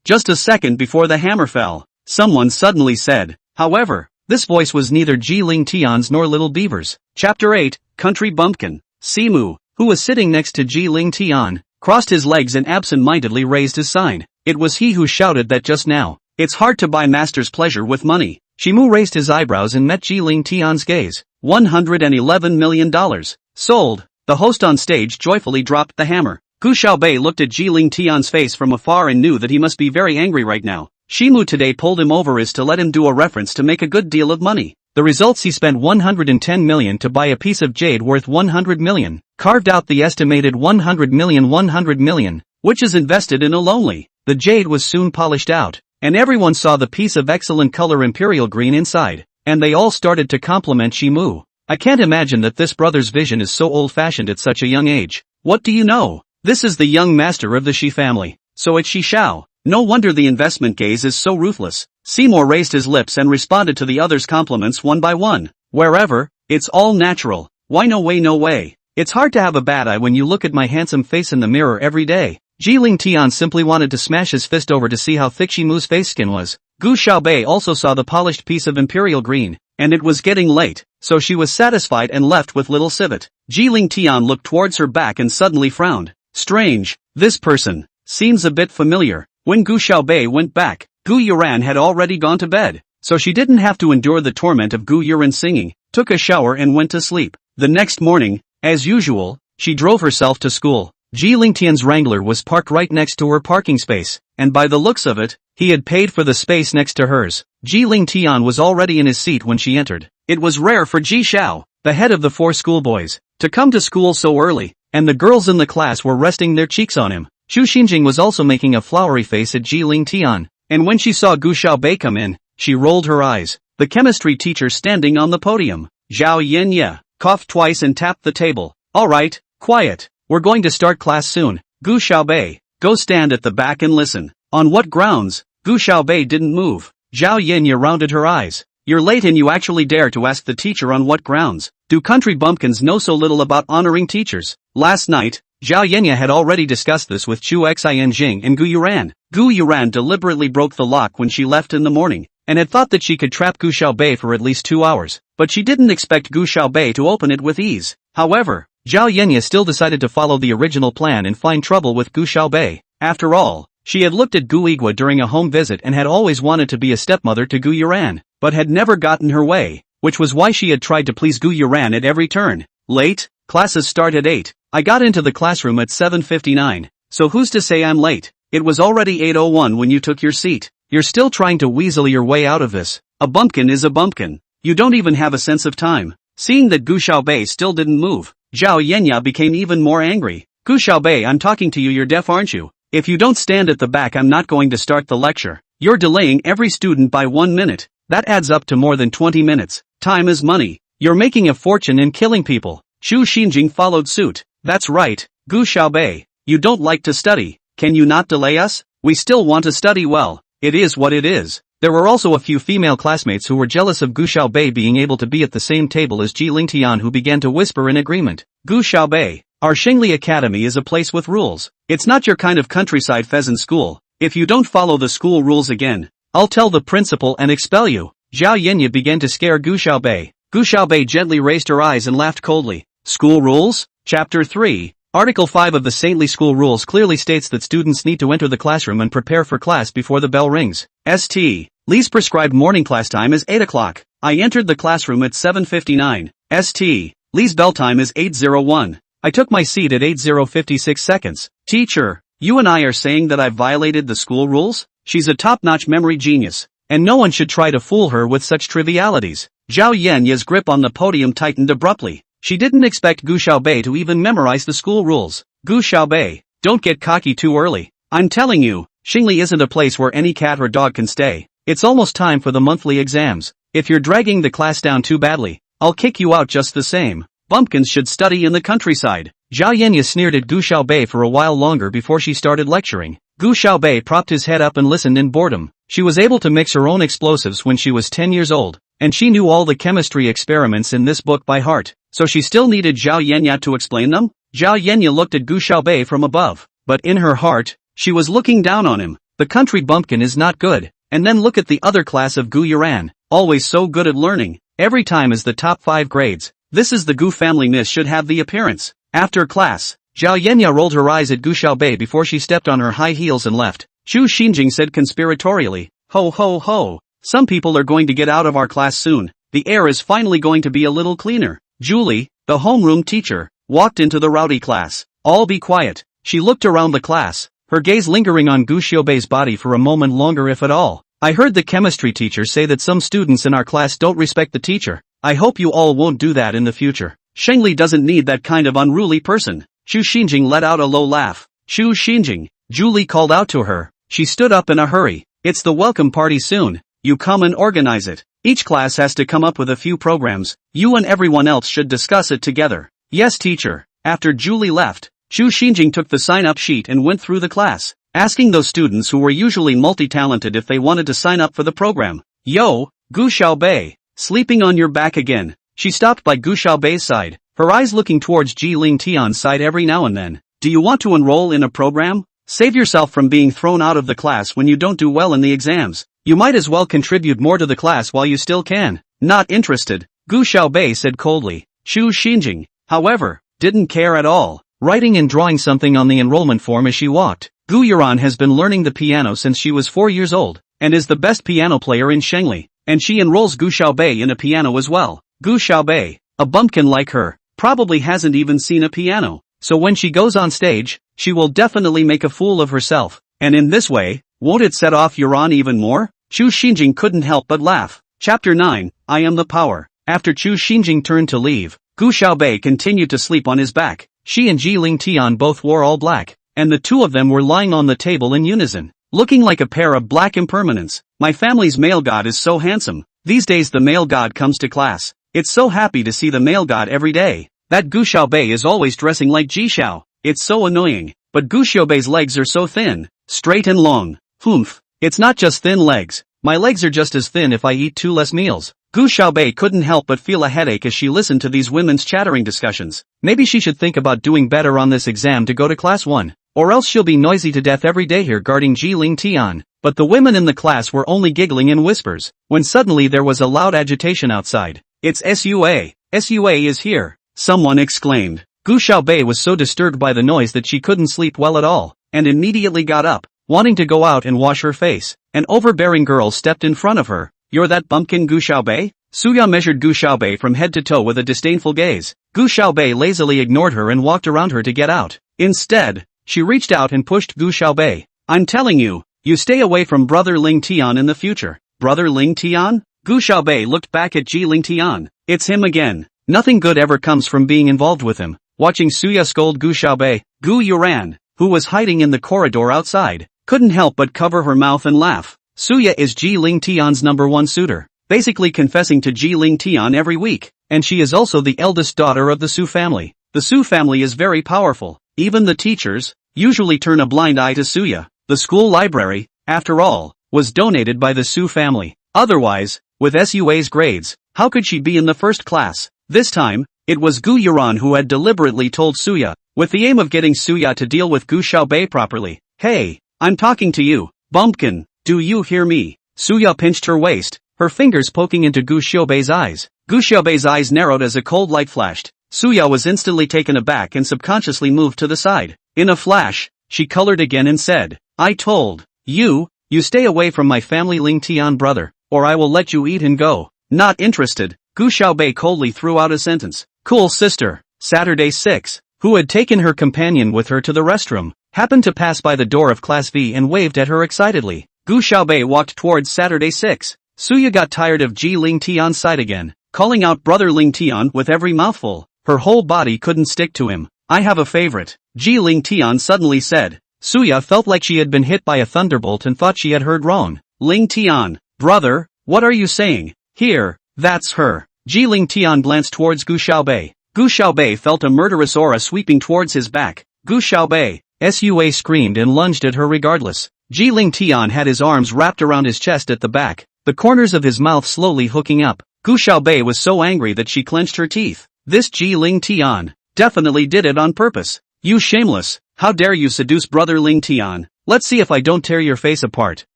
Just a second before the hammer fell, someone suddenly said. However, this voice was neither Ji Ling Tian's nor Little Beaver's. Chapter 8, Country Bumpkin. Simu, who was sitting next to Ji Ling Tian, crossed his legs and absent-mindedly raised his sign. It was he who shouted that just now. It's hard to buy master's pleasure with money. Shimu raised his eyebrows and met Ji Ling Tian's gaze. $111 million. Sold. The host on stage joyfully dropped the hammer. Gu Xiaobei looked at Ji Ling Tian's face from afar and knew that he must be very angry right now. Shimu today pulled him over is to let him do a reference to make a good deal of money. The results, he spent $110 million to buy a piece of jade worth $100 million, carved out the estimated $100 million, which is invested in a lonely. The jade was soon polished out, and everyone saw the piece of excellent color imperial green inside, and they all started to compliment Shimu. I can't imagine that this brother's vision is so old-fashioned at such a young age. What do you know? This is the young master of the Shi family, so it's Shi Shao. No wonder the investment gaze is so ruthless. Seymour raised his lips and responded to the others' compliments one by one. Wherever, it's all natural. Why no way no way. It's hard to have a bad eye when you look at my handsome face in the mirror every day. Ji Ling Tian simply wanted to smash his fist over to see how thick Shimu's face skin was. Gu Xiaobei also saw the polished piece of imperial green, and it was getting late, so she was satisfied and left with little civet. Ji Ling Tian looked towards her back and suddenly frowned. Strange, this person seems a bit familiar. When Gu Xiaobei went back, Gu Yuran had already gone to bed, so she didn't have to endure the torment of Gu Yuran singing, took a shower and went to sleep. The next morning, as usual, she drove herself to school. Ji Ling Tian's Wrangler was parked right next to her parking space, and by the looks of it, he had paid for the space next to hers. Ji Ling Tian was already in his seat when she entered. It was rare for Ji Shao, the head of the 4 schoolboys, to come to school so early, and the girls in the class were resting their cheeks on him. Xu Xinjing was also making a flowery face at Ji Ling Tian, and when she saw Gu Xiaobei come in, she rolled her eyes. The chemistry teacher standing on the podium, Zhao Yenye, coughed twice and tapped the table. All right, quiet. We're going to start class soon. Gu Xiaobei, go stand at the back and listen. On what grounds? Gu Xiaobei didn't move. Zhao Yenye rounded her eyes. You're late and you actually dare to ask the teacher on what grounds? Do country bumpkins know so little about honoring teachers? Last night, Zhao Yenye had already discussed this with Chu Xianjing and Gu Yuran. Gu Yuran deliberately broke the lock when she left in the morning, and had thought that she could trap Gu Xiaobei for at least 2 hours, but she didn't expect Gu Xiaobei to open it with ease. However, Zhao Yenye still decided to follow the original plan and find trouble with Gu Xiaobei. After all, she had looked at Gu Igua during a home visit and had always wanted to be a stepmother to Gu Yuran, but had never gotten her way, which was why she had tried to please Gu Yuran at every turn. Late? Classes start at 8. I got into the classroom at 7:59, so who's to say I'm late? It was already 8:01 when you took your seat. You're still trying to weasel your way out of this. A bumpkin is a bumpkin. You don't even have a sense of time. Seeing that Gu Xiaobei still didn't move, Zhao Yenye became even more angry. Gu Xiaobei, I'm talking to you, you're deaf aren't you? If you don't stand at the back I'm not going to start the lecture. You're delaying every student by 1 minute. That adds up to more than 20 minutes. Time is money. You're making a fortune in killing people. Xu Xinjing followed suit. That's right, Gu Xiaobei. You don't like to study. Can you not delay us? We still want to study well. It is what it is. There were also a few female classmates who were jealous of Gu Xiaobei being able to be at the same table as Ji Ling Tian, who began to whisper in agreement. Gu Xiaobei, our Shengli Academy is a place with rules. It's not your kind of countryside pheasant school. If you don't follow the school rules again, I'll tell the principal and expel you. Zhao Yenye began to scare Gu Xiaobei. Gu Xiaobei gently raised her eyes and laughed coldly. School rules? Chapter 3. Article 5 of the Saintly School Rules clearly states that students need to enter the classroom and prepare for class before the bell rings. St. Lee's prescribed morning class time is 8 o'clock. I entered the classroom at 7:59. St. Lee's bell time is 8:01. I took my seat at 8:56 seconds. Teacher, you and I are saying that I've violated the school rules? She's a top-notch memory genius, and no one should try to fool her with such trivialities. Zhao Yanya's grip on the podium tightened abruptly. She didn't expect Gu Xiaobei to even memorize the school rules. Gu Xiaobei, don't get cocky too early. I'm telling you, Xingli isn't a place where any cat or dog can stay. It's almost time for the monthly exams. If you're dragging the class down too badly, I'll kick you out just the same. Bumpkins should study in the countryside. Zhao Yenya sneered at Gu Xiaobei for a while longer before she started lecturing. Gu Xiaobei propped his head up and listened in boredom. She was able to mix her own explosives when she was 10 years old, and she knew all the chemistry experiments in this book by heart. So she still needed Zhao Yenya to explain them? Zhao Yenya looked at Gu Xiaobei from above, but in her heart, she was looking down on him. The country bumpkin is not good. And then look at the other class of Gu Yuran, always so good at learning. Every time is the top 5 grades. This is the Gu family miss should have the appearance. After class, Zhao Yenya rolled her eyes at Gu Xiaobei before she stepped on her high heels and left. Xu Xinjing said conspiratorially, ho ho ho, some people are going to get out of our class soon. The air is finally going to be a little cleaner. Julie, the homeroom teacher, walked into the rowdy class. All be quiet. She looked around the class, her gaze lingering on Gu Xiaobei's body for a moment longer if at all. I heard the chemistry teacher say that some students in our class don't respect the teacher. I hope you all won't do that in the future. Shengli doesn't need that kind of unruly person. Xu Xinjing let out a low laugh. Xu Xinjing, Julie called out to her. She stood up in a hurry. It's the welcome party soon. You come and organize it. Each class has to come up with a few programs. You and everyone else should discuss it together. Yes, teacher. After Julie left, Xu Xinjing took the sign-up sheet and went through the class, asking those students who were usually multi-talented if they wanted to sign up for the program. Yo, Gu Xiaobei, sleeping on your back again. She stopped by Gu Xiaobei's side, her eyes looking towards Ji Ling Tian's side every now and then. Do you want to enroll in a program? Save yourself from being thrown out of the class when you don't do well in the exams. You might as well contribute more to the class while you still can. Not interested, Gu Xiaobei said coldly. Xu Xinjing, however, didn't care at all, writing and drawing something on the enrollment form as she walked. Gu Yuran has been learning the piano since she was 4 years old, and is the best piano player in Shengli, and she enrolls Gu Xiaobei in a piano as well. Gu Xiaobei, a bumpkin like her, probably hasn't even seen a piano, so when she goes on stage, she will definitely make a fool of herself, and in this way, won't it set off Yuran even more? Xu Xinjing couldn't help but laugh. Chapter 9, I Am the Power. After Xu Xinjing turned to leave, Gu Xiaobei continued to sleep on his back. She and Ji Ling Tian both wore all black, and the two of them were lying on the table in unison, looking like a pair of black impermanents. My family's male god is so handsome. These days the male god comes to class. It's so happy to see the male god every day. That Gu Xiaobei is always dressing like Ji Xiao. It's so annoying. But Gu Xiaobei's legs are so thin, straight and long. Humph. It's not just thin legs. My legs are just as thin if I eat 2 less meals. Gu Xiaobei couldn't help but feel a headache as she listened to these women's chattering discussions. Maybe she should think about doing better on this exam to go to class 1. Or else she'll be noisy to death every day here guarding Ji Ling Tian. But the women in the class were only giggling in whispers, when suddenly there was a loud agitation outside. It's SUA. SUA is here, someone exclaimed. Gu Xiaobei was so disturbed by the noise that she couldn't sleep well at all, and immediately got up, wanting to go out and wash her face. An overbearing girl stepped in front of her. You're that bumpkin Gu Xiaobei? Suya measured Gu Xiaobei from head to toe with a disdainful gaze. Gu Xiaobei lazily ignored her and walked around her to get out. Instead, she reached out and pushed Gu Xiaobei. I'm telling you, you stay away from Brother Ling Tian in the future. Brother Ling Tian? Gu Xiaobei looked back at Ji Ling Tian. It's him again. Nothing good ever comes from being involved with him. Watching Suya scold Gu Xiaobei, Gu Yuran, who was hiding in the corridor outside, couldn't help but cover her mouth and laugh. Suya is Ji Ling Tian's #1 suitor, basically confessing to Ji Ling Tian every week, and she is also the eldest daughter of the Su family. The Su family is very powerful. Even the teachers usually turn a blind eye to Suya. The school library, after all, was donated by the Su family. Otherwise, with SUA's grades, how could she be in the first class? This time, it was Gu Yuran who had deliberately told Suya, with the aim of getting Suya to deal with Gu Xiaobei properly. Hey, I'm talking to you, bumpkin, do you hear me? Suya pinched her waist, her fingers poking into Gu Xiaobei's eyes. Gu Xiaobei's eyes narrowed as a cold light flashed. Suya was instantly taken aback and subconsciously moved to the side. In a flash, she colored again and said, I told you, you stay away from my family Ling Tian brother, or I will let you eat and go. Not interested, Gu Xiaobei coldly threw out a sentence. Cool sister. Saturday 6. who had taken her companion with her to the restroom, happened to pass by the door of Class V and waved at her excitedly. Gu Xiaobei walked towards Saturday 6. Suya got tired of Ji Ling Tian's sight again, calling out Brother Ling Tian with every mouthful. Her whole body couldn't stick to him. I have a favorite, Ji Ling Tian suddenly said. Suya felt like she had been hit by a thunderbolt and thought she had heard wrong. Ling Tian, brother, what are you saying? Here, that's her. Ji Ling Tian glanced towards Gu Xiaobei. Gu Xiaobei felt a murderous aura sweeping towards his back. Gu Xiaobei, Sua screamed and lunged at her regardless. Ji Ling Tian had his arms wrapped around his chest at the back, the corners of his mouth slowly hooking up. Gu Xiaobei was so angry that she clenched her teeth. This Ji Ling Tian definitely did it on purpose. You shameless, how dare you seduce Brother Ling Tian? Let's see if I don't tear your face apart.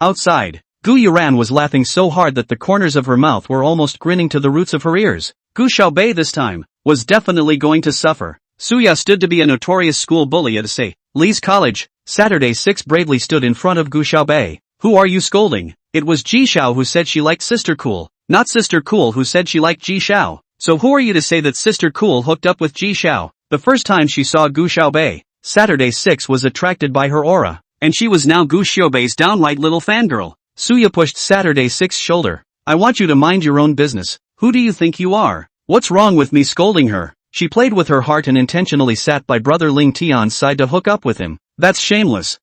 Outside, Gu Yuran was laughing so hard that the corners of her mouth were almost grinning to the roots of her ears. Gu Xiaobei this time was definitely going to suffer. Suya stood to be a notorious school bully at Lee's college. Saturday 6 bravely stood in front of Gu Xiaobei. Who are you scolding? It was Ji Xiao who said she liked Sister Cool, not Sister Cool who said she liked Ji Xiao. So who are you to say that Sister Cool hooked up with Ji Xiao? The first time she saw Gu Xiaobei, Saturday 6 was attracted by her aura, and she was now Gu Xiaobei's downright little fangirl. Suya pushed Saturday 6's shoulder. I want you to mind your own business. Who do you think you are? What's wrong with me scolding her? She played with her heart and intentionally sat by Brother Ling Tian's side to hook up with him. That's shameless.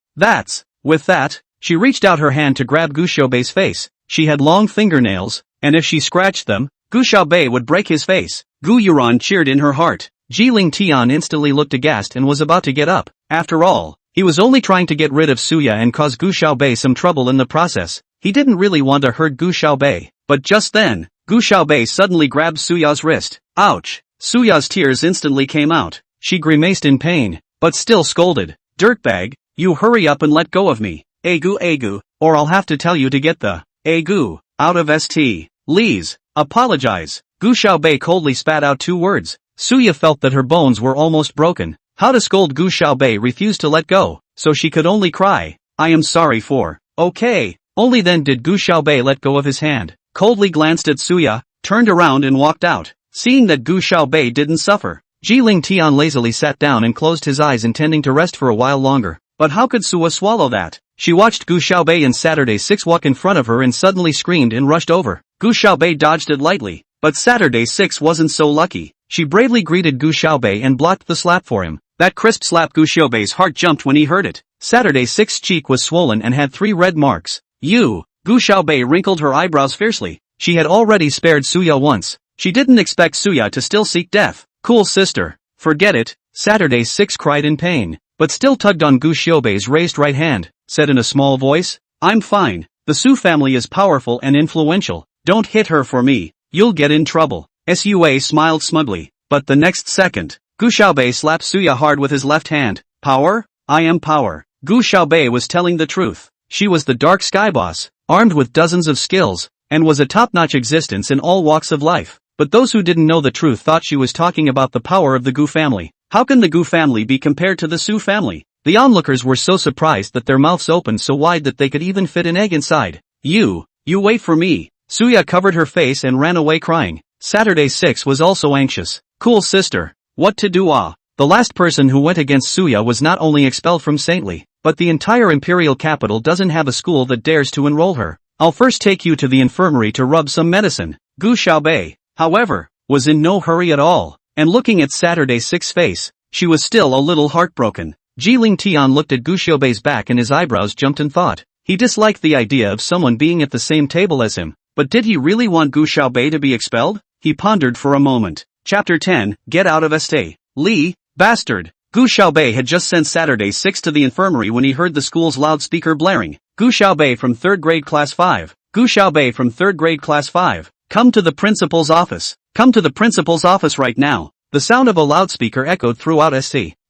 With that, she reached out her hand to grab Gu Xiaobei's face. She had long fingernails, and if she scratched them, Gu Xiaobei would break his face. Gu Yuran cheered in her heart. Ji Ling Tian instantly looked aghast and was about to get up. After all, he was only trying to get rid of Suya and cause Gu Xiaobei some trouble in the process. He didn't really want to hurt Gu Xiaobei. But just then, Gu Xiaobei suddenly grabbed Suya's wrist. Ouch! Suya's tears instantly came out. She grimaced in pain, but still scolded. Dirtbag, you hurry up and let go of me. Agu, or I'll have to tell you to get the Agu out of Lee's. Apologize. Gu Xiaobei coldly spat out 2 words. Suya felt that her bones were almost broken. How to scold Gu Xiaobei refused to let go, so she could only cry. I am sorry for. Okay. Only then did Gu Xiaobei let go of his hand, coldly glanced at Suya, turned around and walked out. Seeing that Gu Xiaobei didn't suffer, Ji Ling Tian lazily sat down and closed his eyes intending to rest for a while longer. But how could Suya swallow that? She watched Gu Xiaobei and Saturday 6 walk in front of her and suddenly screamed and rushed over. Gu Xiaobei dodged it lightly, but Saturday 6 wasn't so lucky. She bravely greeted Gu Xiaobei and blocked the slap for him. That crisp slap, Gu Xiaobei's heart jumped when he heard it. Saturday 6's cheek was swollen and had 3 red marks. Gu Xiaobei wrinkled her eyebrows fiercely. She had already spared Suya once. She didn't expect Suya to still seek death. Cool sister. Forget it. Saturday 6 cried in pain, but still tugged on Gu Xiaobei's raised right hand, said in a small voice, I'm fine. The Su family is powerful and influential. Don't hit her for me. You'll get in trouble. Sua smiled smugly, but the next second, Gu Xiaobei slapped Suya hard with his left hand. Power? I am power. Gu Xiaobei was telling the truth. She was the dark sky boss, armed with dozens of skills, and was a top-notch existence in all walks of life. But those who didn't know the truth thought she was talking about the power of the Gu family. How can the Gu family be compared to the Su family? The onlookers were so surprised that their mouths opened so wide that they could even fit an egg inside. You wait for me. Suya covered her face and ran away crying. Saturday 6 was also anxious. Cool sister. What to do? The last person who went against Suya was not only expelled from Saintly, but the entire imperial capital doesn't have a school that dares to enroll her. I'll first take you to the infirmary to rub some medicine. Gu Xiaobei, however, was in no hurry at all, and looking at Saturday 6's face, she was still a little heartbroken. Ji Ling Tian looked at Gu Xiaobei's back and his eyebrows jumped in thought. He disliked the idea of someone being at the same table as him, but did he really want Gu Xiaobei to be expelled? He pondered for a moment. Chapter 10, Get out of Lee, bastard. Gu Xiaobei had just sent Saturday 6 to the infirmary when he heard the school's loudspeaker blaring. Gu Xiaobei from 3rd grade class 5. Gu Xiaobei from 3rd grade class 5. Come to the principal's office. Come to the principal's office right now. The sound of a loudspeaker echoed throughout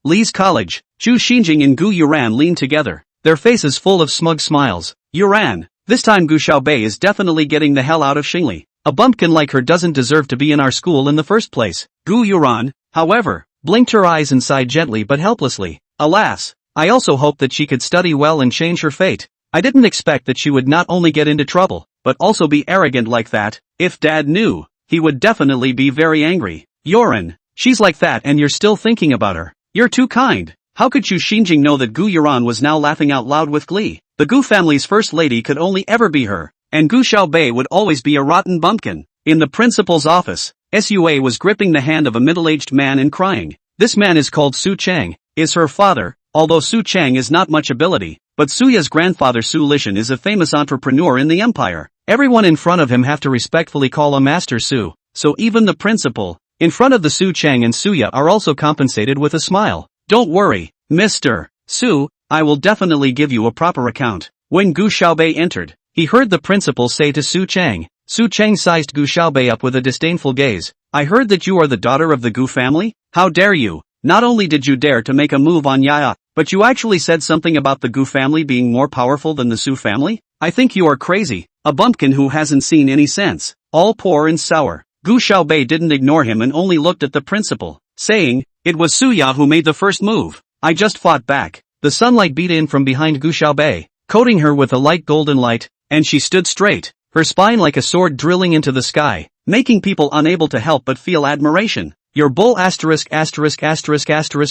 Lee's college. Zhu Xinjing and Gu Yuran leaned together, their faces full of smug smiles. Yuran, this time Gu Xiaobei is definitely getting the hell out of Xingli. A bumpkin like her doesn't deserve to be in our school in the first place. Gu Yuran, however, blinked her eyes and sighed gently but helplessly. Alas, I also hoped that she could study well and change her fate. I didn't expect that she would not only get into trouble, but also be arrogant like that. If Dad knew, he would definitely be very angry. Yoran, she's like that and you're still thinking about her. You're too kind. How could Chu Xinjing know that Gu Yuran was now laughing out loud with glee? The Gu family's first lady could only ever be her, and Gu Xiaobei would always be a rotten bumpkin. In the principal's office, Sua was gripping the hand of a middle-aged man and crying. This man is called Su Chang, is her father, although Su Chang is not much ability, but Suya's grandfather Su Lishan is a famous entrepreneur in the empire. Everyone in front of him have to respectfully call a Master Su, so even the principal, in front of the Su Chang and Suya are also compensated with a smile. Don't worry, Mr. Su, I will definitely give you a proper account. When Gu Xiaobei entered, he heard the principal say to Su Chang. Su Chang sized Gu Xiaobei up with a disdainful gaze. I heard that you are the daughter of the Gu family? How dare you? Not only did you dare to make a move on Yaya, but you actually said something about the Gu family being more powerful than the Su family? I think you are crazy, a bumpkin who hasn't seen any sense, all poor and sour. Gu Xiaobei didn't ignore him and only looked at the principal, saying, it was Suya who made the first move. I just fought back. The sunlight beat in from behind Gu Xiaobei, coating her with a light golden light, and she stood straight, her spine like a sword drilling into the sky, making people unable to help but feel admiration. Your bull asterisk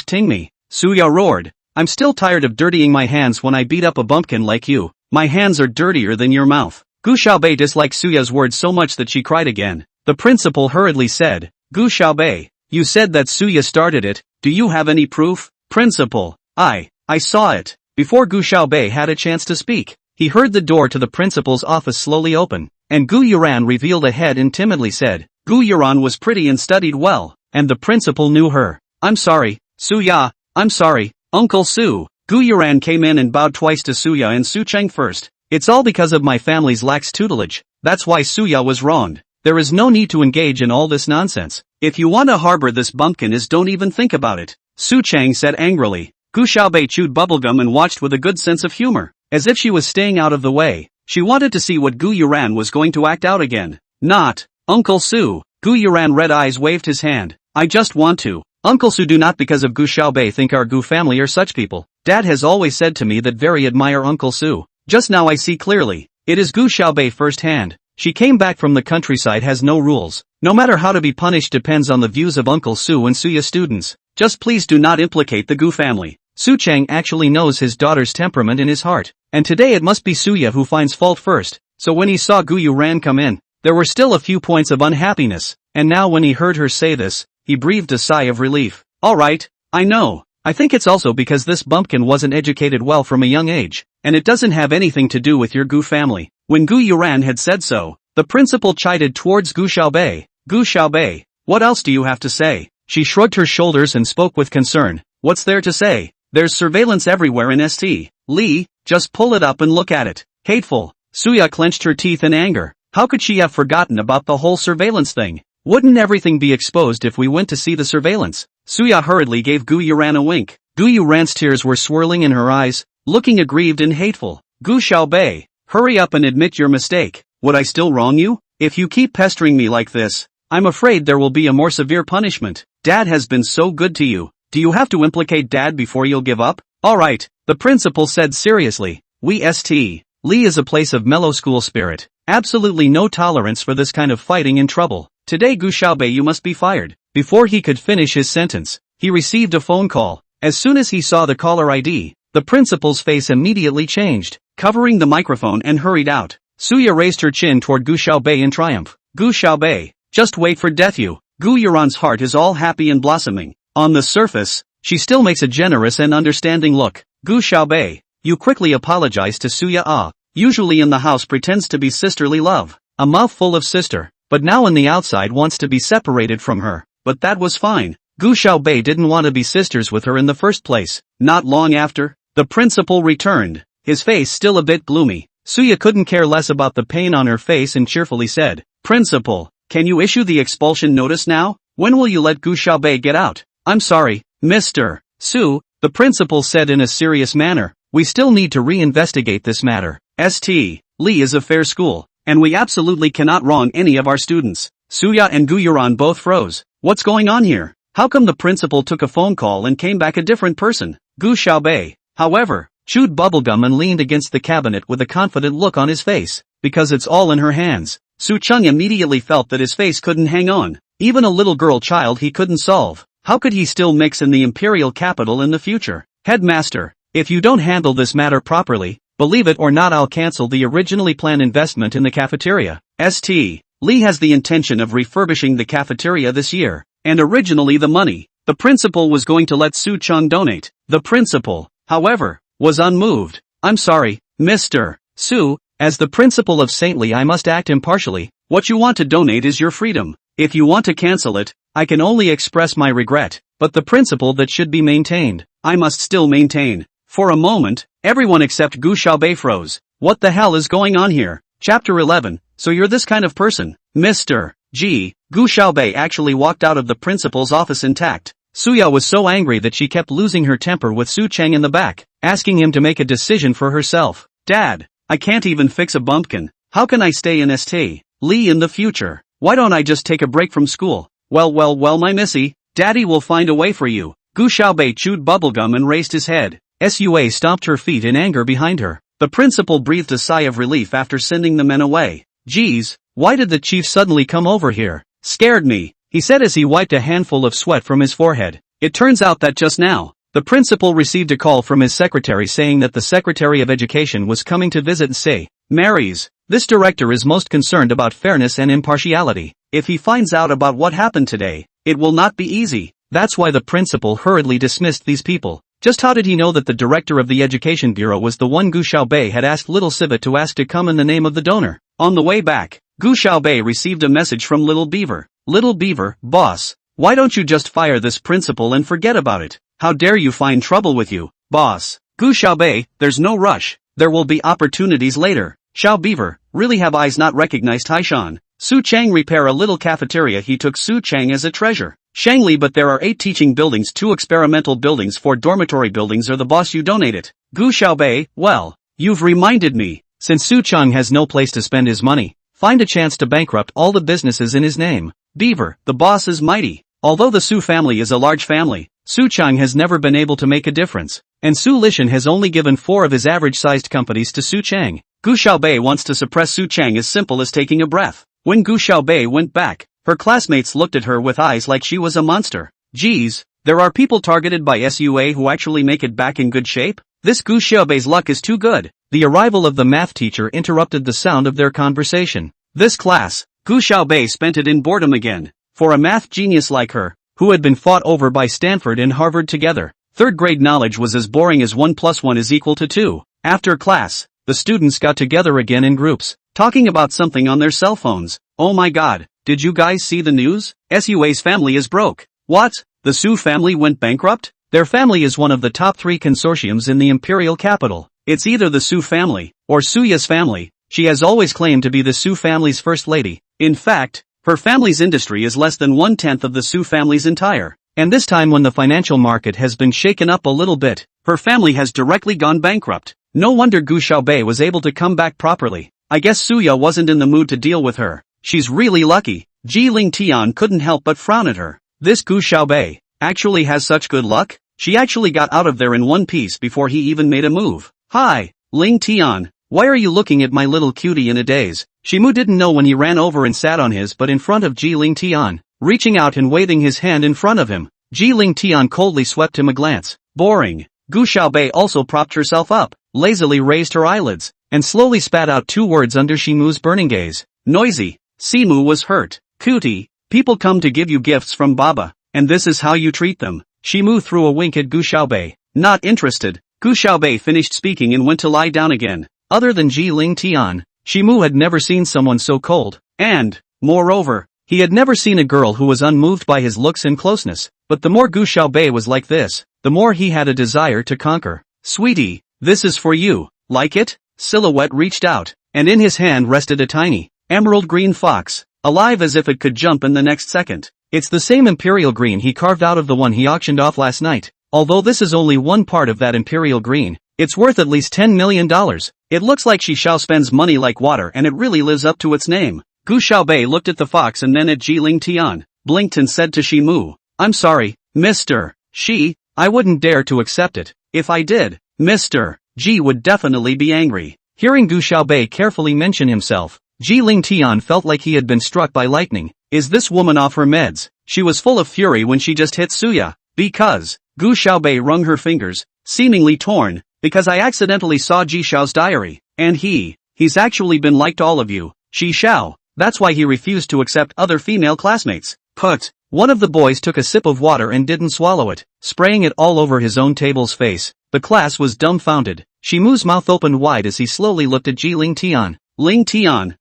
ting me. Suya roared. I'm still tired of dirtying my hands when I beat up a bumpkin like you. My hands are dirtier than your mouth. Gu Xiaobei disliked Suya's words so much that she cried again. The principal hurriedly said, Gu Xiaobei, you said that Suya started it, do you have any proof? Principal, I saw it. Before Gu Xiaobei had a chance to speak, he heard the door to the principal's office slowly open, and Gu Yuran revealed a head and timidly said, Gu Yuran was pretty and studied well, and the principal knew her. I'm sorry, Suya, I'm sorry, Uncle Su. Gu Yuran came in and bowed twice to Suya and Su Cheng first. It's all because of my family's lax tutelage, that's why Suya was wronged. There is no need to engage in all this nonsense. If you want to harbor this bumpkin don't even think about it. Su Chang said angrily. Gu Xiaobei chewed bubblegum and watched with a good sense of humor, as if she was staying out of the way. She wanted to see what Gu Yuran was going to act out again. Not, Uncle Su. Gu Yuran red eyes waved his hand. I just want to. Uncle Su do not because of Gu Xiaobei think our Gu family are such people. Dad has always said to me that very admire Uncle Su. Just now I see clearly. It is Gu Xiaobei firsthand. She came back from the countryside has no rules. No matter how to be punished depends on the views of Uncle Su and Suya students. Just please do not implicate the Gu family. Su Chang actually knows his daughter's temperament in his heart, and today it must be Suya who finds fault first. So when he saw Gu Yuran come in, there were still a few points of unhappiness, and now when he heard her say this, he breathed a sigh of relief. Alright, I know. I think it's also because this bumpkin wasn't educated well from a young age, and it doesn't have anything to do with your Gu family. When Gu Yuran had said so, the principal chided towards Gu Xiaobei. Gu Xiaobei, what else do you have to say? She shrugged her shoulders and spoke with concern. What's there to say? There's surveillance everywhere in St. Li, just pull it up and look at it. Hateful. Suya clenched her teeth in anger. How could she have forgotten about the whole surveillance thing? Wouldn't everything be exposed if we went to see the surveillance? Suya hurriedly gave Gu Yuran a wink. Gu Yuran's tears were swirling in her eyes, looking aggrieved and hateful. Gu Xiaobei, hurry up and admit your mistake. Would I still wrong you? If you keep pestering me like this, I'm afraid there will be a more severe punishment. Dad has been so good to you. Do you have to implicate Dad before you'll give up? Alright, the principal said seriously. St. Li is a place of mellow school spirit. Absolutely no tolerance for this kind of fighting and trouble. Today Gu Xiaobei you must be fired. Before he could finish his sentence, he received a phone call. As soon as he saw the caller ID, the principal's face immediately changed, covering the microphone and hurried out. Suya raised her chin toward Gu Xiaobei in triumph. Gu Xiaobei, just wait for death you. Gu Yuran's heart is all happy and blossoming. On the surface, she still makes a generous and understanding look. Gu Xiaobei, you quickly apologize to Suya usually in the house pretends to be sisterly love, a mouthful of sister, but now on the outside wants to be separated from her, but that was fine. Gu Xiaobei didn't want to be sisters with her in the first place. Not long after, the principal returned, his face still a bit gloomy. Suya couldn't care less about the pain on her face and cheerfully said, Principal, can you issue the expulsion notice now? When will you let Gu Xiaobei get out? I'm sorry, Mr. Su, the principal said in a serious manner, we still need to re-investigate this matter. St. Li is a fair school, and we absolutely cannot wrong any of our students. Suya and Gu Yuran both froze. What's going on here? How come the principal took a phone call and came back a different person? Gu Xiaobei, however, chewed bubblegum and leaned against the cabinet with a confident look on his face, because it's all in her hands. Su Cheng immediately felt that his face couldn't hang on. Even a little girl child he couldn't solve. How could he still mix in the imperial capital in the future? Headmaster, if you don't handle this matter properly, believe it or not, I'll cancel the originally planned investment in the cafeteria. St. Lee has the intention of refurbishing the cafeteria this year, and originally the money the principal was going to let Su Chang donate. The principal, however, was unmoved. I'm sorry, Mr. Su, as the principal of St. Lee I must act impartially. What you want to donate is your freedom. If you want to cancel it, I can only express my regret, but the principle that should be maintained, I must still maintain. For a moment, everyone except Gu Xiaobei froze. What the hell is going on here? Chapter 11, so you're this kind of person, Mr. G. Gu Xiaobei actually walked out of the principal's office intact. Suya was so angry that she kept losing her temper with Su Chang in the back, asking him to make a decision for herself. Dad, I can't even fix a bumpkin. How can I stay in St. Lee in the future? Why don't I just take a break from school? Well, my missy, Daddy will find a way for you. Gu Xiaobei chewed bubblegum and raised his head. Sua stomped her feet in anger behind her. The principal breathed a sigh of relief after sending the men away. Geez, why did the chief suddenly come over here? Scared me, he said as he wiped a handful of sweat from his forehead. It turns out that just now, the principal received a call from his secretary saying that the Secretary of Education was coming to visit St. Mary's. This director is most concerned about fairness and impartiality. If he finds out about what happened today, it will not be easy. That's why the principal hurriedly dismissed these people. Just how did he know that the director of the Education Bureau was the one Gu Xiaobei had asked Little Civet to ask to come in the name of the donor? On the way back, Gu Xiaobei received a message from Little Beaver. Little Beaver, boss, why don't you just fire this principal and forget about it? How dare you find trouble with you, boss? Gu Xiaobei, there's no rush. There will be opportunities later. Xiao Beaver, really have eyes not recognized Taishan. Su Chang repair a little cafeteria. He took Su Chang as a treasure. Shangli, but there are 8 teaching buildings, 2 experimental buildings, 4 dormitory buildings. Are the boss you donated? Gu Xiaobei, well, you've reminded me. Since Su Chang has no place to spend his money, find a chance to bankrupt all the businesses in his name. Beaver, the boss is mighty. Although the Su family is a large family, Su Chang has never been able to make a difference, and Su Lishan has only given 4 of his average-sized companies to Su Chang. Gu Xiaobei wants to suppress Su Chang as simple as taking a breath. When Gu Xiaobei went back, her classmates looked at her with eyes like she was a monster. Geez, there are people targeted by SUA who actually make it back in good shape? This Gu Xiaobei's luck is too good. The arrival of the math teacher interrupted the sound of their conversation. This class, Gu Xiaobei spent it in boredom again. For a math genius like her, who had been fought over by Stanford and Harvard together, third grade knowledge was as boring as 1 + 1 is equal to 2. After class, the students got together again in groups, talking about something on their cell phones. Oh my god, did you guys see the news? SUA's family is broke. What? The Su family went bankrupt? Their family is one of the top 3 consortiums in the imperial capital. It's either the Su family, or Suya's family. She has always claimed to be the Su family's first lady. In fact, her family's industry is less than 1/10 of the Su family's entire. And this time when the financial market has been shaken up a little bit, her family has directly gone bankrupt. No wonder Gu Xiaobei was able to come back properly. I guess Suya wasn't in the mood to deal with her. She's really lucky. Ji Ling Tian couldn't help but frown at her. This Gu Xiaobei actually has such good luck? She actually got out of there in one piece before he even made a move. Hi, Ling Tian, why are you looking at my little cutie in a daze? Shimu didn't know when he ran over and sat on his butt in front of Ji Ling Tian, reaching out and waving his hand in front of him. Ji Ling Tian coldly swept him a glance. Boring. Gu Xiaobei also propped herself up, lazily raised her eyelids, and slowly spat out 2 words under Shimu's burning gaze. Noisy. Simu was hurt. Cootie, people come to give you gifts from Baba, and this is how you treat them. Shimu threw a wink at Gu Xiaobei. Not interested. Gu Xiaobei finished speaking and went to lie down again. Other than Ji Ling Tian, Shimu had never seen someone so cold, and, moreover, he had never seen a girl who was unmoved by his looks and closeness. But the more Gu Xiaobei was like this, the more he had a desire to conquer. Sweetie, this is for you. Like it? Silhouette reached out, and in his hand rested a tiny, emerald green fox, alive as if it could jump in the next second. It's the same imperial green he carved out of the one he auctioned off last night. Although this is only one part of that imperial green, it's worth at least $10 million. It looks like Shishao spends money like water and it really lives up to its name. Gu Xiaobei looked at the fox and then at Ji Ling Tian, blinked and said to Shimu, I'm sorry, Mr. Shi, I wouldn't dare to accept it. If I did, Mr. Ji would definitely be angry. Hearing Gu Xiaobei carefully mention himself, Ji Ling Tian felt like he had been struck by lightning. Is this woman off her meds? She was full of fury when she just hit Suya, because Gu Xiaobei wrung her fingers, seemingly torn, because I accidentally saw Ji Xiao's diary, and he's actually been liked all of you, Ji Xiao, that's why he refused to accept other female classmates. Put. One of the boys took a sip of water and didn't swallow it, spraying it all over his own table's face. The class was dumbfounded. Shimu's mouth opened wide as he slowly looked at Ji Ling Tian. Ling Tian,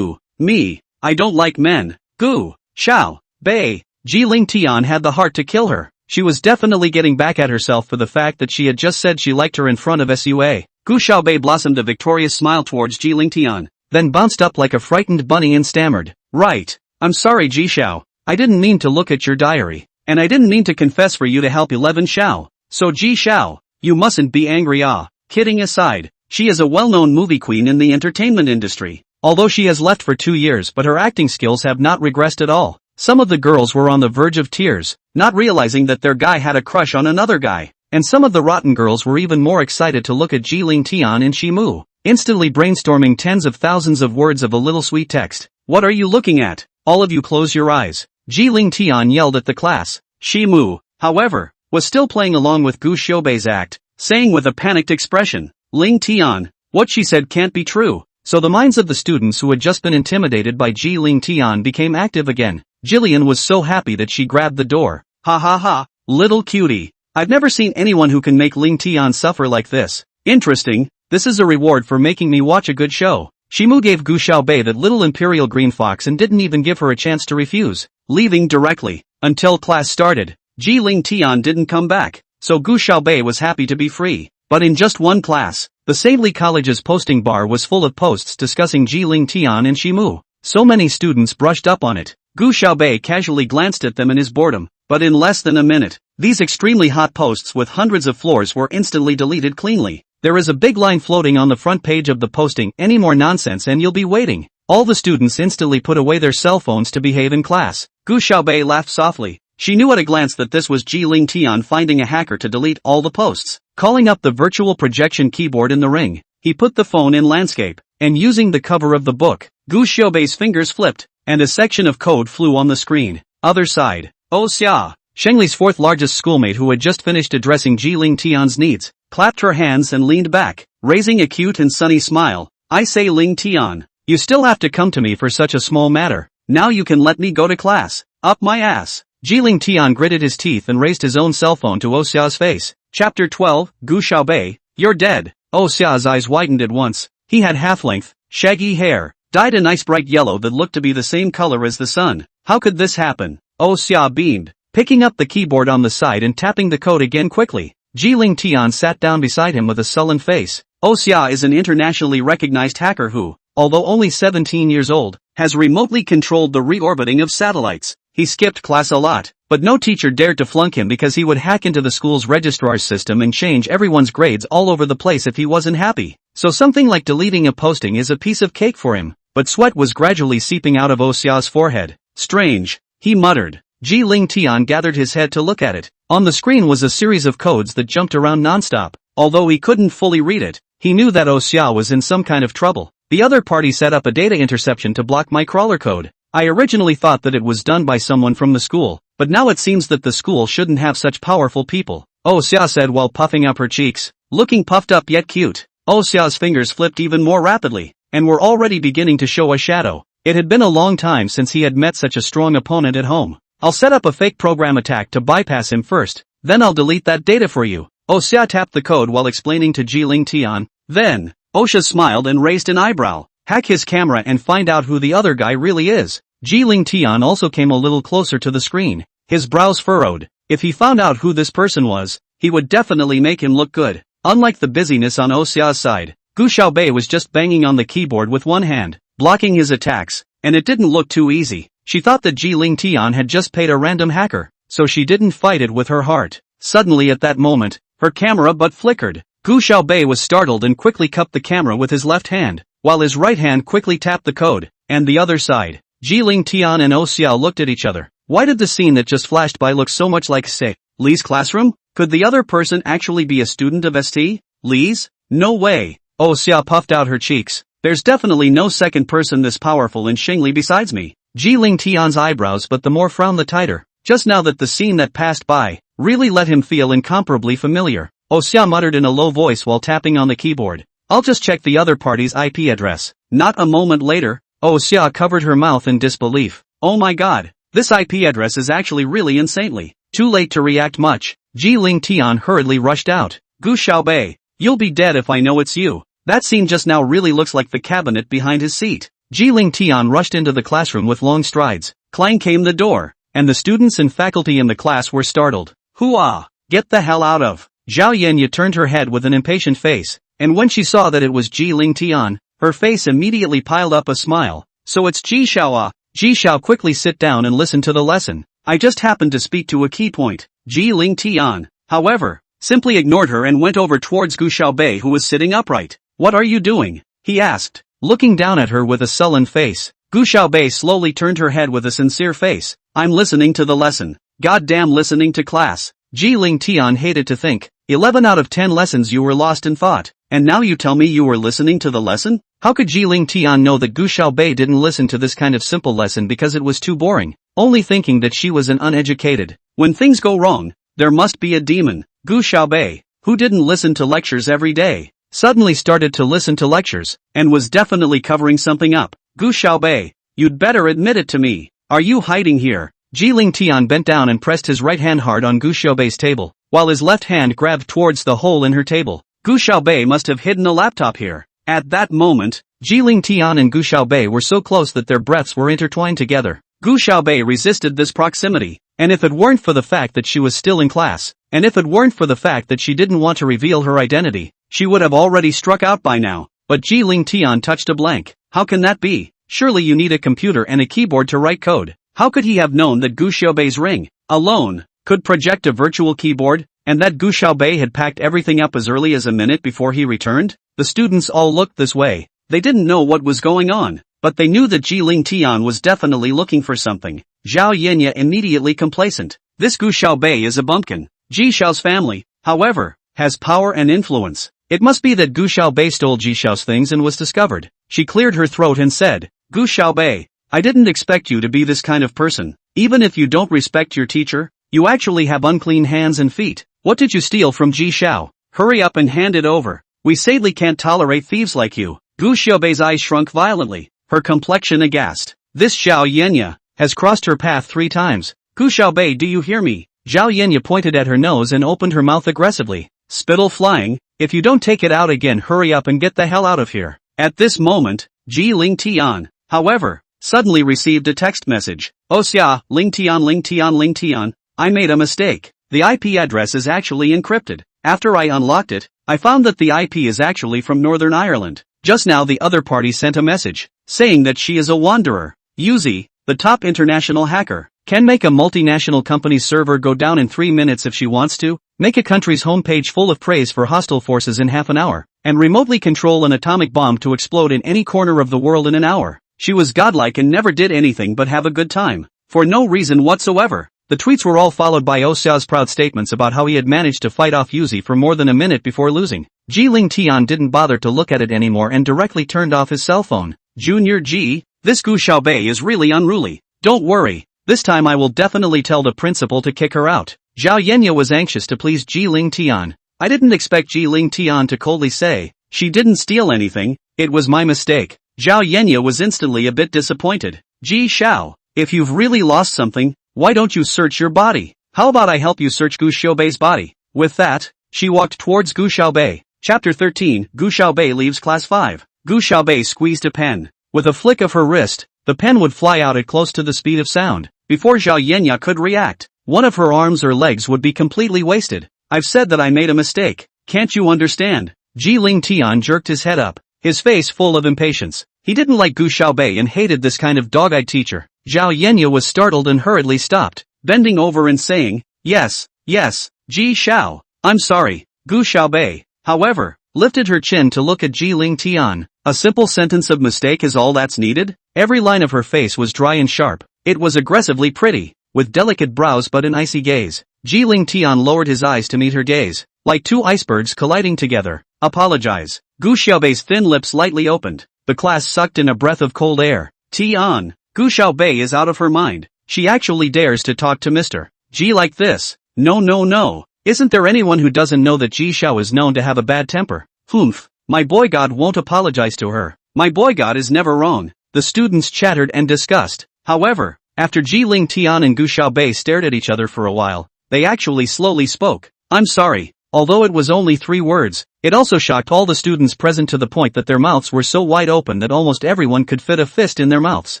me, I don't like men. Gu Xiaobei. Ji Ling Tian had the heart to kill her. She was definitely getting back at herself for the fact that she had just said she liked her in front of Sua. Gu Xiaobei blossomed a victorious smile towards Ji Ling Tian, then bounced up like a frightened bunny and stammered. Right. I'm sorry Ji Xiao. I didn't mean to look at your diary. And I didn't mean to confess for you to help 11 Xiao. So Ji Xiao, you mustn't be angry Kidding aside, she is a well-known movie queen in the entertainment industry. Although she has left for 2 years but her acting skills have not regressed at all. Some of the girls were on the verge of tears, not realizing that their guy had a crush on another guy. And some of the rotten girls were even more excited to look at Ji Ling Tian and Shimu, instantly brainstorming tens of thousands of words of a little sweet text. What are you looking at? All of you close your eyes. Ji Ling Tian yelled at the class. Shimu, however, was still playing along with Gu Xiaobei's act, saying with a panicked expression, Ling Tian, what she said can't be true. So the minds of the students who had just been intimidated by Ji Ling Tian became active again. Jillian was so happy that she grabbed the door. Ha ha ha, little cutie. I've never seen anyone who can make Ling Tian suffer like this. Interesting, this is a reward for making me watch a good show. Shimu gave Gu Xiaobei that little imperial green fox and didn't even give her a chance to refuse, leaving directly. Until class started, Ji Ling Tian didn't come back, so Gu Xiaobei was happy to be free. But in just one class, the Savely College's posting bar was full of posts discussing Ji Ling Tian and Shimu. So many students brushed up on it. Gu Xiaobei casually glanced at them in his boredom, but in less than a minute, these extremely hot posts with hundreds of floors were instantly deleted cleanly. There is a big line floating on the front page of the posting, any more nonsense and you'll be waiting. All the students instantly put away their cell phones to behave in class. Gu Xiaobei laughed softly. She knew at a glance that this was Ji Ling Tian finding a hacker to delete all the posts. Calling up the virtual projection keyboard in the ring, he put the phone in landscape, and using the cover of the book, Gu Xiaobei's fingers flipped, and a section of code flew on the screen. Other side. Oh Xia, Shengli's fourth largest schoolmate who had just finished addressing Ji Ling Tian's needs, clapped her hands and leaned back, raising a cute and sunny smile. I say Ling Tian, you still have to come to me for such a small matter. Now you can let me go to class. Up my ass. Ji Ling Tian gritted his teeth and raised his own cell phone to Oh Xia's face. Chapter 12, Gu Xiaobei, you're dead. Oh Xia's eyes widened at once. He had half-length, shaggy hair, dyed a nice bright yellow that looked to be the same color as the sun. How could this happen? Oh Xia beamed, picking up the keyboard on the side and tapping the code again quickly. Ji Ling Tian sat down beside him with a sullen face. Oh Xia is an internationally recognized hacker who, although only 17 years old, has remotely controlled the reorbiting of satellites. He skipped class a lot, but no teacher dared to flunk him because he would hack into the school's registrar's system and change everyone's grades all over the place if he wasn't happy. So something like deleting a posting is a piece of cake for him. But sweat was gradually seeping out of Oh Xia's forehead. Strange, he muttered. Ji Ling Tian gathered his head to look at it. On the screen was a series of codes that jumped around nonstop. Although he couldn't fully read it, he knew that Oh Xia was in some kind of trouble. The other party set up a data interception to block my crawler code. I originally thought that it was done by someone from the school, but now it seems that the school shouldn't have such powerful people. Oh Xia said while puffing up her cheeks, looking puffed up yet cute. Oh Xia's fingers flipped even more rapidly, and were already beginning to show a shadow. It had been a long time since he had met such a strong opponent at home. I'll set up a fake program attack to bypass him first, then I'll delete that data for you. Oh Xia tapped the code while explaining to Ji Ling Tian. Then, Oh Xia smiled and raised an eyebrow. Hack his camera and find out who the other guy really is. Ji Ling Tian also came a little closer to the screen, his brows furrowed. If he found out who this person was, he would definitely make him look good. Unlike the busyness on Oh Xia's side, Gu Xiaobei was just banging on the keyboard with one hand, blocking his attacks, and it didn't look too easy. She thought that Ji Ling Tian had just paid a random hacker, so she didn't fight it with her heart. Suddenly at that moment, her camera butt flickered. Gu Xiaobei was startled and quickly cupped the camera with his left hand, while his right hand quickly tapped the code, and the other side. Ji Ling Tian and Oh Xiao looked at each other. Why did the scene that just flashed by look so much like, say, Li's classroom? Could the other person actually be a student of St. Li's? No way. Oh Xia puffed out her cheeks. There's definitely no second person this powerful in Xingli besides me. Ji Ling Tian's eyebrows but the more frown the tighter. Just now that the scene that passed by really let him feel incomparably familiar. Xia muttered in a low voice while tapping on the keyboard. I'll just check the other party's IP address. Not a moment later, Xia covered her mouth in disbelief. Oh my god, this IP address is actually really insanely. Too late to react much, Ji Ling Tian hurriedly rushed out. Gu Xiaobei, you'll be dead if I know it's you. That scene just now really looks like the cabinet behind his seat. Ji Ling Tian rushed into the classroom with long strides. Clang came the door, and the students and faculty in the class were startled. Hooah! Get the hell out of! Zhao Yenya turned her head with an impatient face, and when she saw that it was Ji Ling Tian, her face immediately piled up a smile. So it's Ji Xiao. Ji Xiao, quickly sit down and listen to the lesson. I just happened to speak to a key point. Ji Ling Tian, however, simply ignored her and went over towards Gu Xiaobei, who was sitting upright. What are you doing? He asked, looking down at her with a sullen face. Gu Xiaobei slowly turned her head with a sincere face. I'm listening to the lesson. Goddamn listening to class. Ji Ling Tian hated to think. 11 out of 10 lessons you were lost in thought, and now you tell me you were listening to the lesson? How could Ji Ling Tian know that Gu Xiaobei didn't listen to this kind of simple lesson because it was too boring, only thinking that she was an uneducated? When things go wrong, there must be a demon. Gu Xiaobei, who didn't listen to lectures every day, suddenly started to listen to lectures, and was definitely covering something up. Gu Xiaobei, you'd better admit it to me. Are you hiding here? Ji Ling Tian bent down and pressed his right hand hard on Gu Xiaobei's table, while his left hand grabbed towards the hole in her table. Gu Xiaobei must have hidden a laptop here. At that moment, Ji Ling Tian and Gu Xiaobei were so close that their breaths were intertwined together. Gu Xiaobei resisted this proximity, and if it weren't for the fact that she was still in class, and if it weren't for the fact that she didn't want to reveal her identity, she would have already struck out by now. But Ji Ling Tian touched a blank. How can that be? Surely you need a computer and a keyboard to write code. How could he have known that Gu Xiaobei's ring, alone, could project a virtual keyboard, and that Gu Xiaobei had packed everything up as early as a minute before he returned? The students all looked this way. They didn't know what was going on, but they knew that Ji Ling Tian was definitely looking for something. Zhao Yenya immediately complacent. This Gu Xiaobei is a bumpkin. Ji Xiao's family, however, has power and influence. It must be that Gu Xiaobei stole Ji Xiao's things and was discovered. She cleared her throat and said, Gu Xiaobei, I didn't expect you to be this kind of person. Even if you don't respect your teacher, you actually have unclean hands and feet. What did you steal from Ji Xiao? Hurry up and hand it over. We sadly can't tolerate thieves like you. Gu Xiaobei's eyes shrunk violently, her complexion aghast. This Zhao Yenya has crossed her path 3 times. Gu Xiaobei, do you hear me? Zhao Yenya pointed at her nose and opened her mouth aggressively. Spittle flying, if you don't take it out again, hurry up and get the hell out of here. At this moment, Ji Ling Tian, however, suddenly received a text message. Xia, Ling Tian, I made a mistake. The IP address is actually encrypted. After I unlocked it, I found that the IP is actually from Northern Ireland. Just now the other party sent a message, saying that she is a wanderer. Yuzi, the top international hacker, can make a multinational company's server go down in 3 minutes if she wants to, make a country's homepage full of praise for hostile forces in half an hour, and remotely control an atomic bomb to explode in any corner of the world in an hour. She was godlike and never did anything but have a good time, for no reason whatsoever. The tweets were all followed by Xiao's proud statements about how he had managed to fight off Yuzi for more than a minute before losing. Ji Ling Tian didn't bother to look at it anymore and directly turned off his cell phone. Junior Ji, this Gu Xiaobei is really unruly. Don't worry, this time I will definitely tell the principal to kick her out. Zhao Yenya was anxious to please Ji Ling Tian. I didn't expect Ji Ling Tian to coldly say, she didn't steal anything, it was my mistake. Zhao Yenya was instantly a bit disappointed. Ji Xiao, if you've really lost something, why don't you search your body? How about I help you search Gu Xiaobei's body? With that, she walked towards Gu Xiaobei. Chapter 13, Gu Xiaobei leaves class 5. Gu Xiaobei squeezed a pen. With a flick of her wrist, the pen would fly out at close to the speed of sound. Before Zhao Yenya could react, one of her arms or legs would be completely wasted. I've said that I made a mistake. Can't you understand? Ji Ling Tian jerked his head up, his face full of impatience. He didn't like Gu Xiaobei and hated this kind of dog-eyed teacher. Zhao Yenya was startled and hurriedly stopped, bending over and saying, yes, Ji Xiao, I'm sorry. Gu Xiaobei, however, lifted her chin to look at Ji Ling Tian. A simple sentence of mistake is all that's needed? Every line of her face was dry and sharp. It was aggressively pretty, with delicate brows but an icy gaze. Ji Ling Tian lowered his eyes to meet her gaze, like 2 icebergs colliding together. Apologize. Gu Xiaobei's thin lips lightly opened. The class sucked in a breath of cold air. Tian, Gu Xiaobei is out of her mind. She actually dares to talk to Mr. G like this. No no no. Isn't there anyone who doesn't know that Ji Xiao is known to have a bad temper? Humph. My boy god won't apologize to her. My boy god is never wrong. The students chattered and discussed. However, after Ji Ling Tian and Gu Xiaobei stared at each other for a while, they actually slowly spoke. I'm sorry. Although it was only 3 words, it also shocked all the students present to the point that their mouths were so wide open that almost everyone could fit a fist in their mouths.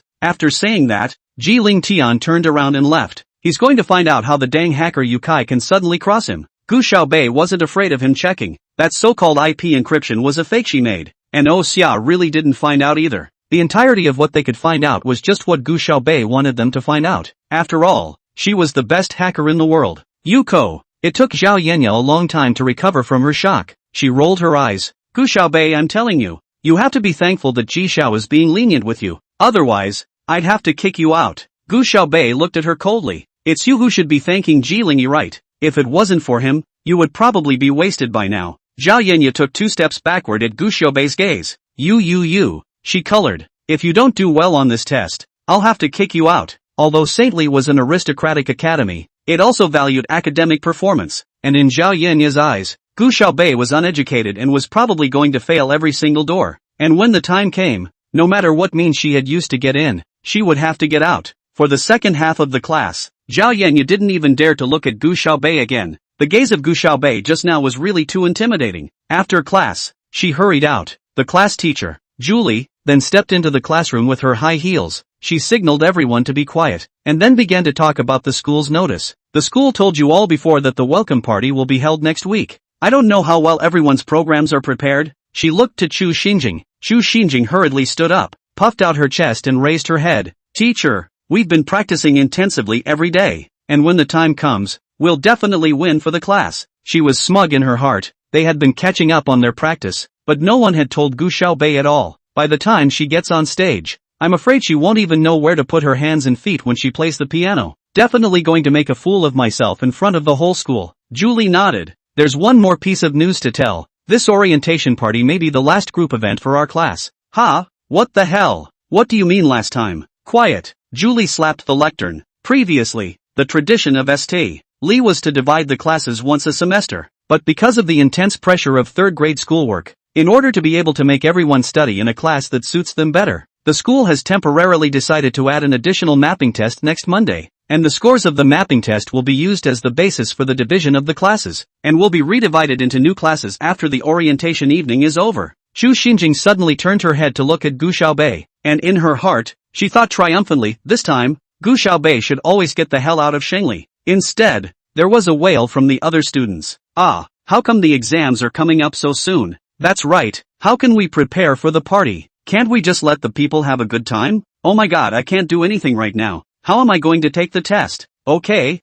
After saying that, Ji Ling Tian turned around and left. He's going to find out how the dang hacker Yu Kai can suddenly cross him. Gu Xiaobei wasn't afraid of him checking. That so-called IP encryption was a fake she made. And Oh Xia really didn't find out either. The entirety of what they could find out was just what Gu Xiaobei wanted them to find out. After all, she was the best hacker in the world. Yuko. It took Zhao Yenya a long time to recover from her shock. She rolled her eyes. Gu Xiaobei, I'm telling you, you have to be thankful that Ji Xiao is being lenient with you. Otherwise, I'd have to kick you out. Gu Xiaobei looked at her coldly. It's you who should be thanking Ji Ling, right? If it wasn't for him, you would probably be wasted by now. Zhao Yenya took 2 steps backward at Gu Xiaobei's gaze. You. She colored. If you don't do well on this test, I'll have to kick you out. Although Saintly was an aristocratic academy, it also valued academic performance, and in Zhao Yenya's eyes, Gu Xiaobei was uneducated and was probably going to fail every single door. And when the time came, no matter what means she had used to get in, she would have to get out. For the second half of the class, Zhao Yenya didn't even dare to look at Gu Xiaobei again. The gaze of Gu Xiaobei just now was really too intimidating. After class, she hurried out. The class teacher, Julie, then stepped into the classroom with her high heels. She signaled everyone to be quiet, and then began to talk about the school's notice. The school told you all before that the welcome party will be held next week. I don't know how well everyone's programs are prepared. She looked to Chu Xinjing. Chu Xinjing hurriedly stood up, puffed out her chest and raised her head. Teacher, we've been practicing intensively every day, and when the time comes, we'll definitely win for the class. She was smug in her heart. They had been catching up on their practice, but no one had told Gu Xiaobei at all. By the time she gets on stage, I'm afraid she won't even know where to put her hands and feet when she plays the piano. Definitely going to make a fool of myself in front of the whole school. Julie nodded. There's one more piece of news to tell. This orientation party may be the last group event for our class. Ha? What the hell? What do you mean last time? Quiet. Julie slapped the lectern. Previously, the tradition of St. Lee was to divide the classes once a semester. But because of the intense pressure of 3rd grade schoolwork, in order to be able to make everyone study in a class that suits them better, the school has temporarily decided to add an additional mapping test next Monday, and the scores of the mapping test will be used as the basis for the division of the classes, and will be redivided into new classes after the orientation evening is over. Chu Xinjing suddenly turned her head to look at Gu Xiaobei, and in her heart, she thought triumphantly, this time, Gu Xiaobei should always get the hell out of Shengli. Instead, there was a wail from the other students. Ah, how come the exams are coming up so soon? That's right, how can we prepare for the party? Can't we just let the people have a good time? Oh my god, I can't do anything right now. How am I going to take the test? Okay.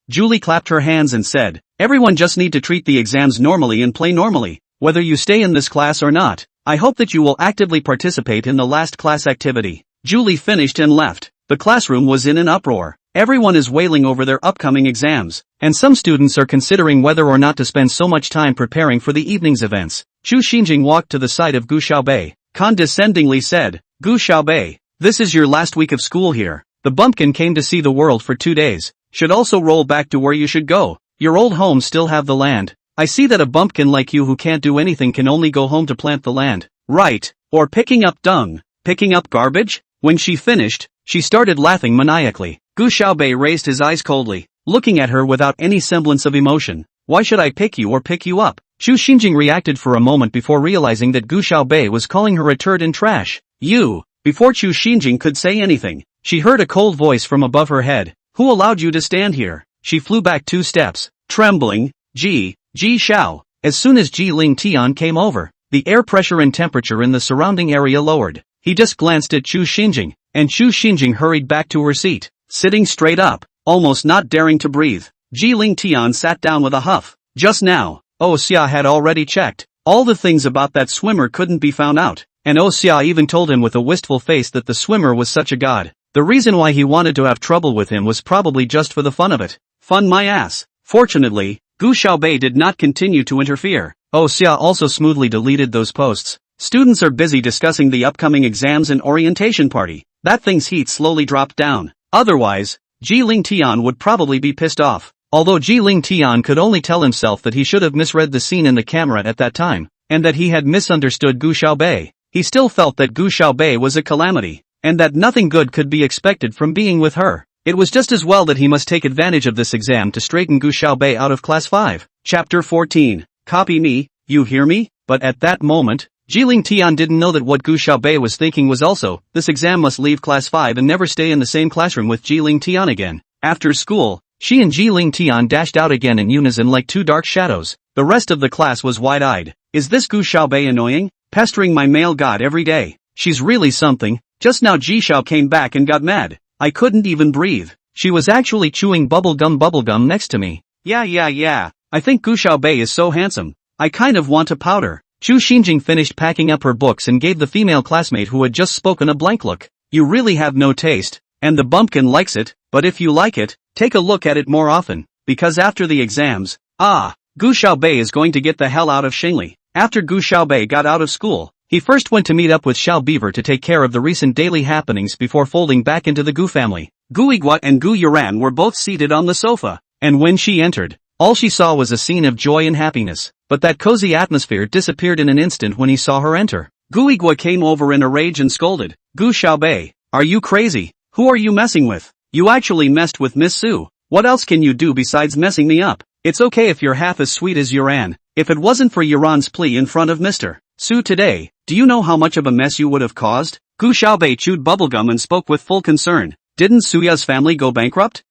Julie clapped her hands and said, everyone just need to treat the exams normally and play normally, whether you stay in this class or not. I hope that you will actively participate in the last class activity. Julie finished and left. The classroom was in an uproar. Everyone is wailing over their upcoming exams, and some students are considering whether or not to spend so much time preparing for the evening's events. Chu Xinjing walked to the side of Gu Xiaobei, condescendingly said, Gu Xiaobei, this is your last week of school here. The bumpkin came to see the world for 2 days, should also roll back to where you should go. Your old home still have the land. I see that a bumpkin like you who can't do anything can only go home to plant the land. Right, or picking up dung, picking up garbage? When she finished, she started laughing maniacally. Gu Xiaobei raised his eyes coldly, looking at her without any semblance of emotion. Why should I pick you or pick you up? Chu Xinjing reacted for a moment before realizing that Gu Xiaobei was calling her a turd and trash. You! Before Chu Xinjing could say anything, she heard a cold voice from above her head. Who allowed you to stand here? She flew back 2 steps, trembling. Ji Xiao. As soon as Ji Ling Tian came over, the air pressure and temperature in the surrounding area lowered. He just glanced at Chu Xinjing, and Chu Xinjing hurried back to her seat, sitting straight up, almost not daring to breathe. Ji Ling Tian sat down with a huff. Just now, Oh Xia had already checked. All the things about that swimmer couldn't be found out, and Oh Xia even told him with a wistful face that the swimmer was such a god. The reason why he wanted to have trouble with him was probably just for the fun of it. Fun my ass. Fortunately, Gu Xiaobei did not continue to interfere. Oh Xia also smoothly deleted those posts. Students are busy discussing the upcoming exams and orientation party. That thing's heat slowly dropped down. Otherwise, Ji Ling Tian would probably be pissed off. Although Ji Ling Tian could only tell himself that he should have misread the scene in the camera at that time, and that he had misunderstood Gu Xiaobei, he still felt that Gu Xiaobei was a calamity, and that nothing good could be expected from being with her. It was just as well that he must take advantage of this exam to straighten Gu Xiaobei out of class 5. Chapter 14. Copy me, you hear me? But at that moment, Ji Ling Tian didn't know that what Gu Xiaobei was thinking was also, this exam must leave class 5 and never stay in the same classroom with Ji Ling Tian again. After school, she and Ji Ling Tian dashed out again in unison like two dark shadows. The rest of the class was wide-eyed. Is this Gu Xiaobei annoying? Pestering my male god every day. She's really something. Just now Ji Xiao came back and got mad. I couldn't even breathe. She was actually chewing bubblegum next to me. Yeah. I think Gu Xiaobei is so handsome. I kind of want to pout her. Chu Xinjing finished packing up her books and gave the female classmate who had just spoken a blank look. You really have no taste, and the bumpkin likes it, but if you like it, take a look at it more often, because after the exams, Gu Xiaobei is going to get the hell out of Xingli. After Gu Xiaobei got out of school, he first went to meet up with Xiao Beaver to take care of the recent daily happenings before folding back into the Gu family. Gu Yiguo and Gu Yuran were both seated on the sofa, and when she entered, all she saw was a scene of joy and happiness, but that cozy atmosphere disappeared in an instant when he saw her enter. Gu Yiguo came over in a rage and scolded, Gu Xiaobei, are you crazy? Who are you messing with? You actually messed with Miss Su. What else can you do besides messing me up? It's okay if you're half as sweet as Yuran. If it wasn't for Yuran's plea in front of Mr. Su today, do you know how much of a mess you would have caused? Gu Xiaobei chewed bubblegum and spoke with full concern. Didn't Suya's family go bankrupt?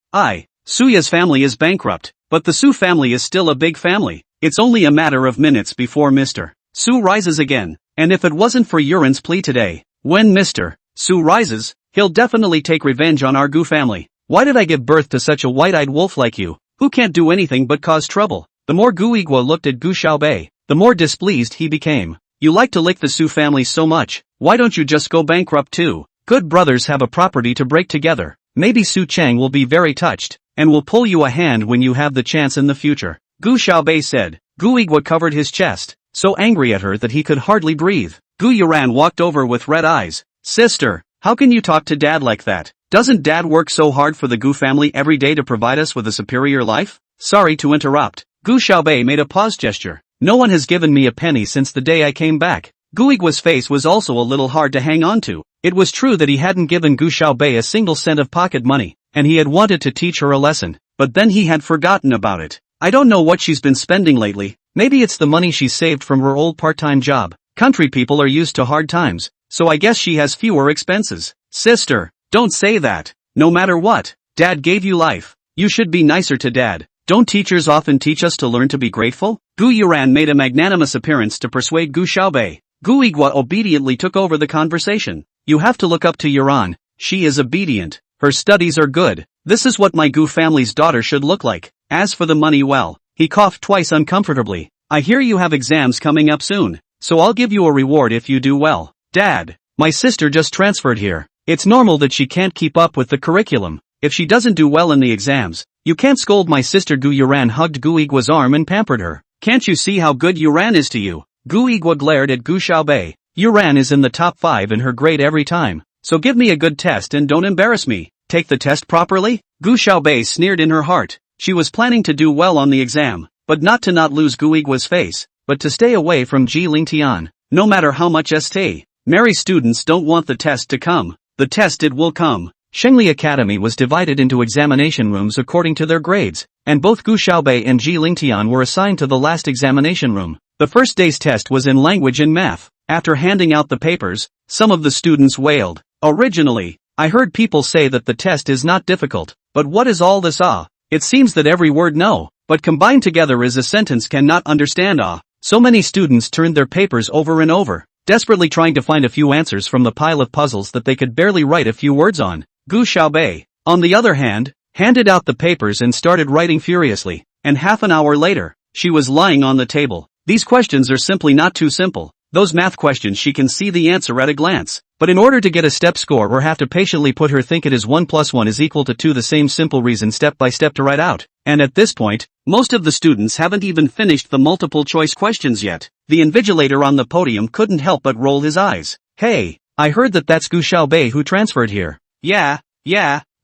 Suya's family is bankrupt, but the Su family is still a big family. It's only a matter of minutes before Mr. Su rises again, and if it wasn't for Yuran's plea today, when Mr. Su rises, he'll definitely take revenge on our Gu family. Why did I give birth to such a white-eyed wolf like you, who can't do anything but cause trouble? The more Gu Yiguo looked at Gu Xiaobei, the more displeased he became. You like to lick the Su family so much, why don't you just go bankrupt too? Good brothers have a property to break together. Maybe Su Chang will be very touched, and will pull you a hand when you have the chance in the future. Gu Xiaobei said. Gu Yiguo covered his chest, so angry at her that he could hardly breathe. Gu Yuran walked over with red eyes. Sister, how can you talk to Dad like that? Doesn't Dad work so hard for the Gu family every day to provide us with a superior life? Sorry to interrupt. Gu Xiaobei made a pause gesture. No one has given me a penny since the day I came back. Gu Yiguo's face was also a little hard to hang on to. It was true that he hadn't given Gu Xiaobei a single cent of pocket money, and he had wanted to teach her a lesson, but then he had forgotten about it. I don't know what she's been spending lately. Maybe it's the money she saved from her old part-time job. Country people are used to hard times, so I guess she has fewer expenses. Sister, don't say that. No matter what, Dad gave you life. You should be nicer to Dad. Don't teachers often teach us to learn to be grateful? Gu Yuran made a magnanimous appearance to persuade Gu Xiaobei. Gu Yiguo obediently took over the conversation. You have to look up to Yuran. She is obedient. Her studies are good. This is what my Gu family's daughter should look like. As for the money, well, he coughed twice uncomfortably. I hear you have exams coming up soon, so I'll give you a reward if you do well. Dad, my sister just transferred here. It's normal that she can't keep up with the curriculum. If she doesn't do well in the exams, you can't scold my sister. Gu Yuran hugged Gu Yiguo's arm and pampered her. Can't you see how good Yuran is to you? Gu Yiguo glared at Gu Xiaobei. Yuran is in the top 5 in her grade every time, so give me a good test and don't embarrass me. Take the test properly? Gu Xiaobei sneered in her heart. She was planning to do well on the exam, but not to not lose Gu Yiguo's face, but to stay away from Ji Ling Tian. No matter how much St. Mary students don't want the test to come, the test it will come. Shengli Academy was divided into examination rooms according to their grades, and both Gu Xiaobei and Ji Ling Tian were assigned to the last examination room. The first day's test was in language and math. After handing out the papers, some of the students wailed. Originally, I heard people say that the test is not difficult, but what is all this It seems that every word no, but combined together is a sentence cannot understand So many students turned their papers over and over, desperately trying to find a few answers from the pile of puzzles that they could barely write a few words on. Gu Xiaobei, on the other hand, handed out the papers and started writing furiously, and half an hour later, she was lying on the table. These questions are simply not too simple. Those math questions she can see the answer at a glance, but in order to get a step score or have to patiently put her think it is 1 + 1 is equal to 2 the same simple reason step by step to write out. And at this point, most of the students haven't even finished the multiple choice questions yet. The invigilator on the podium couldn't help but roll his eyes. Hey, I heard that that's Gu Xiaobei who transferred here. Yeah,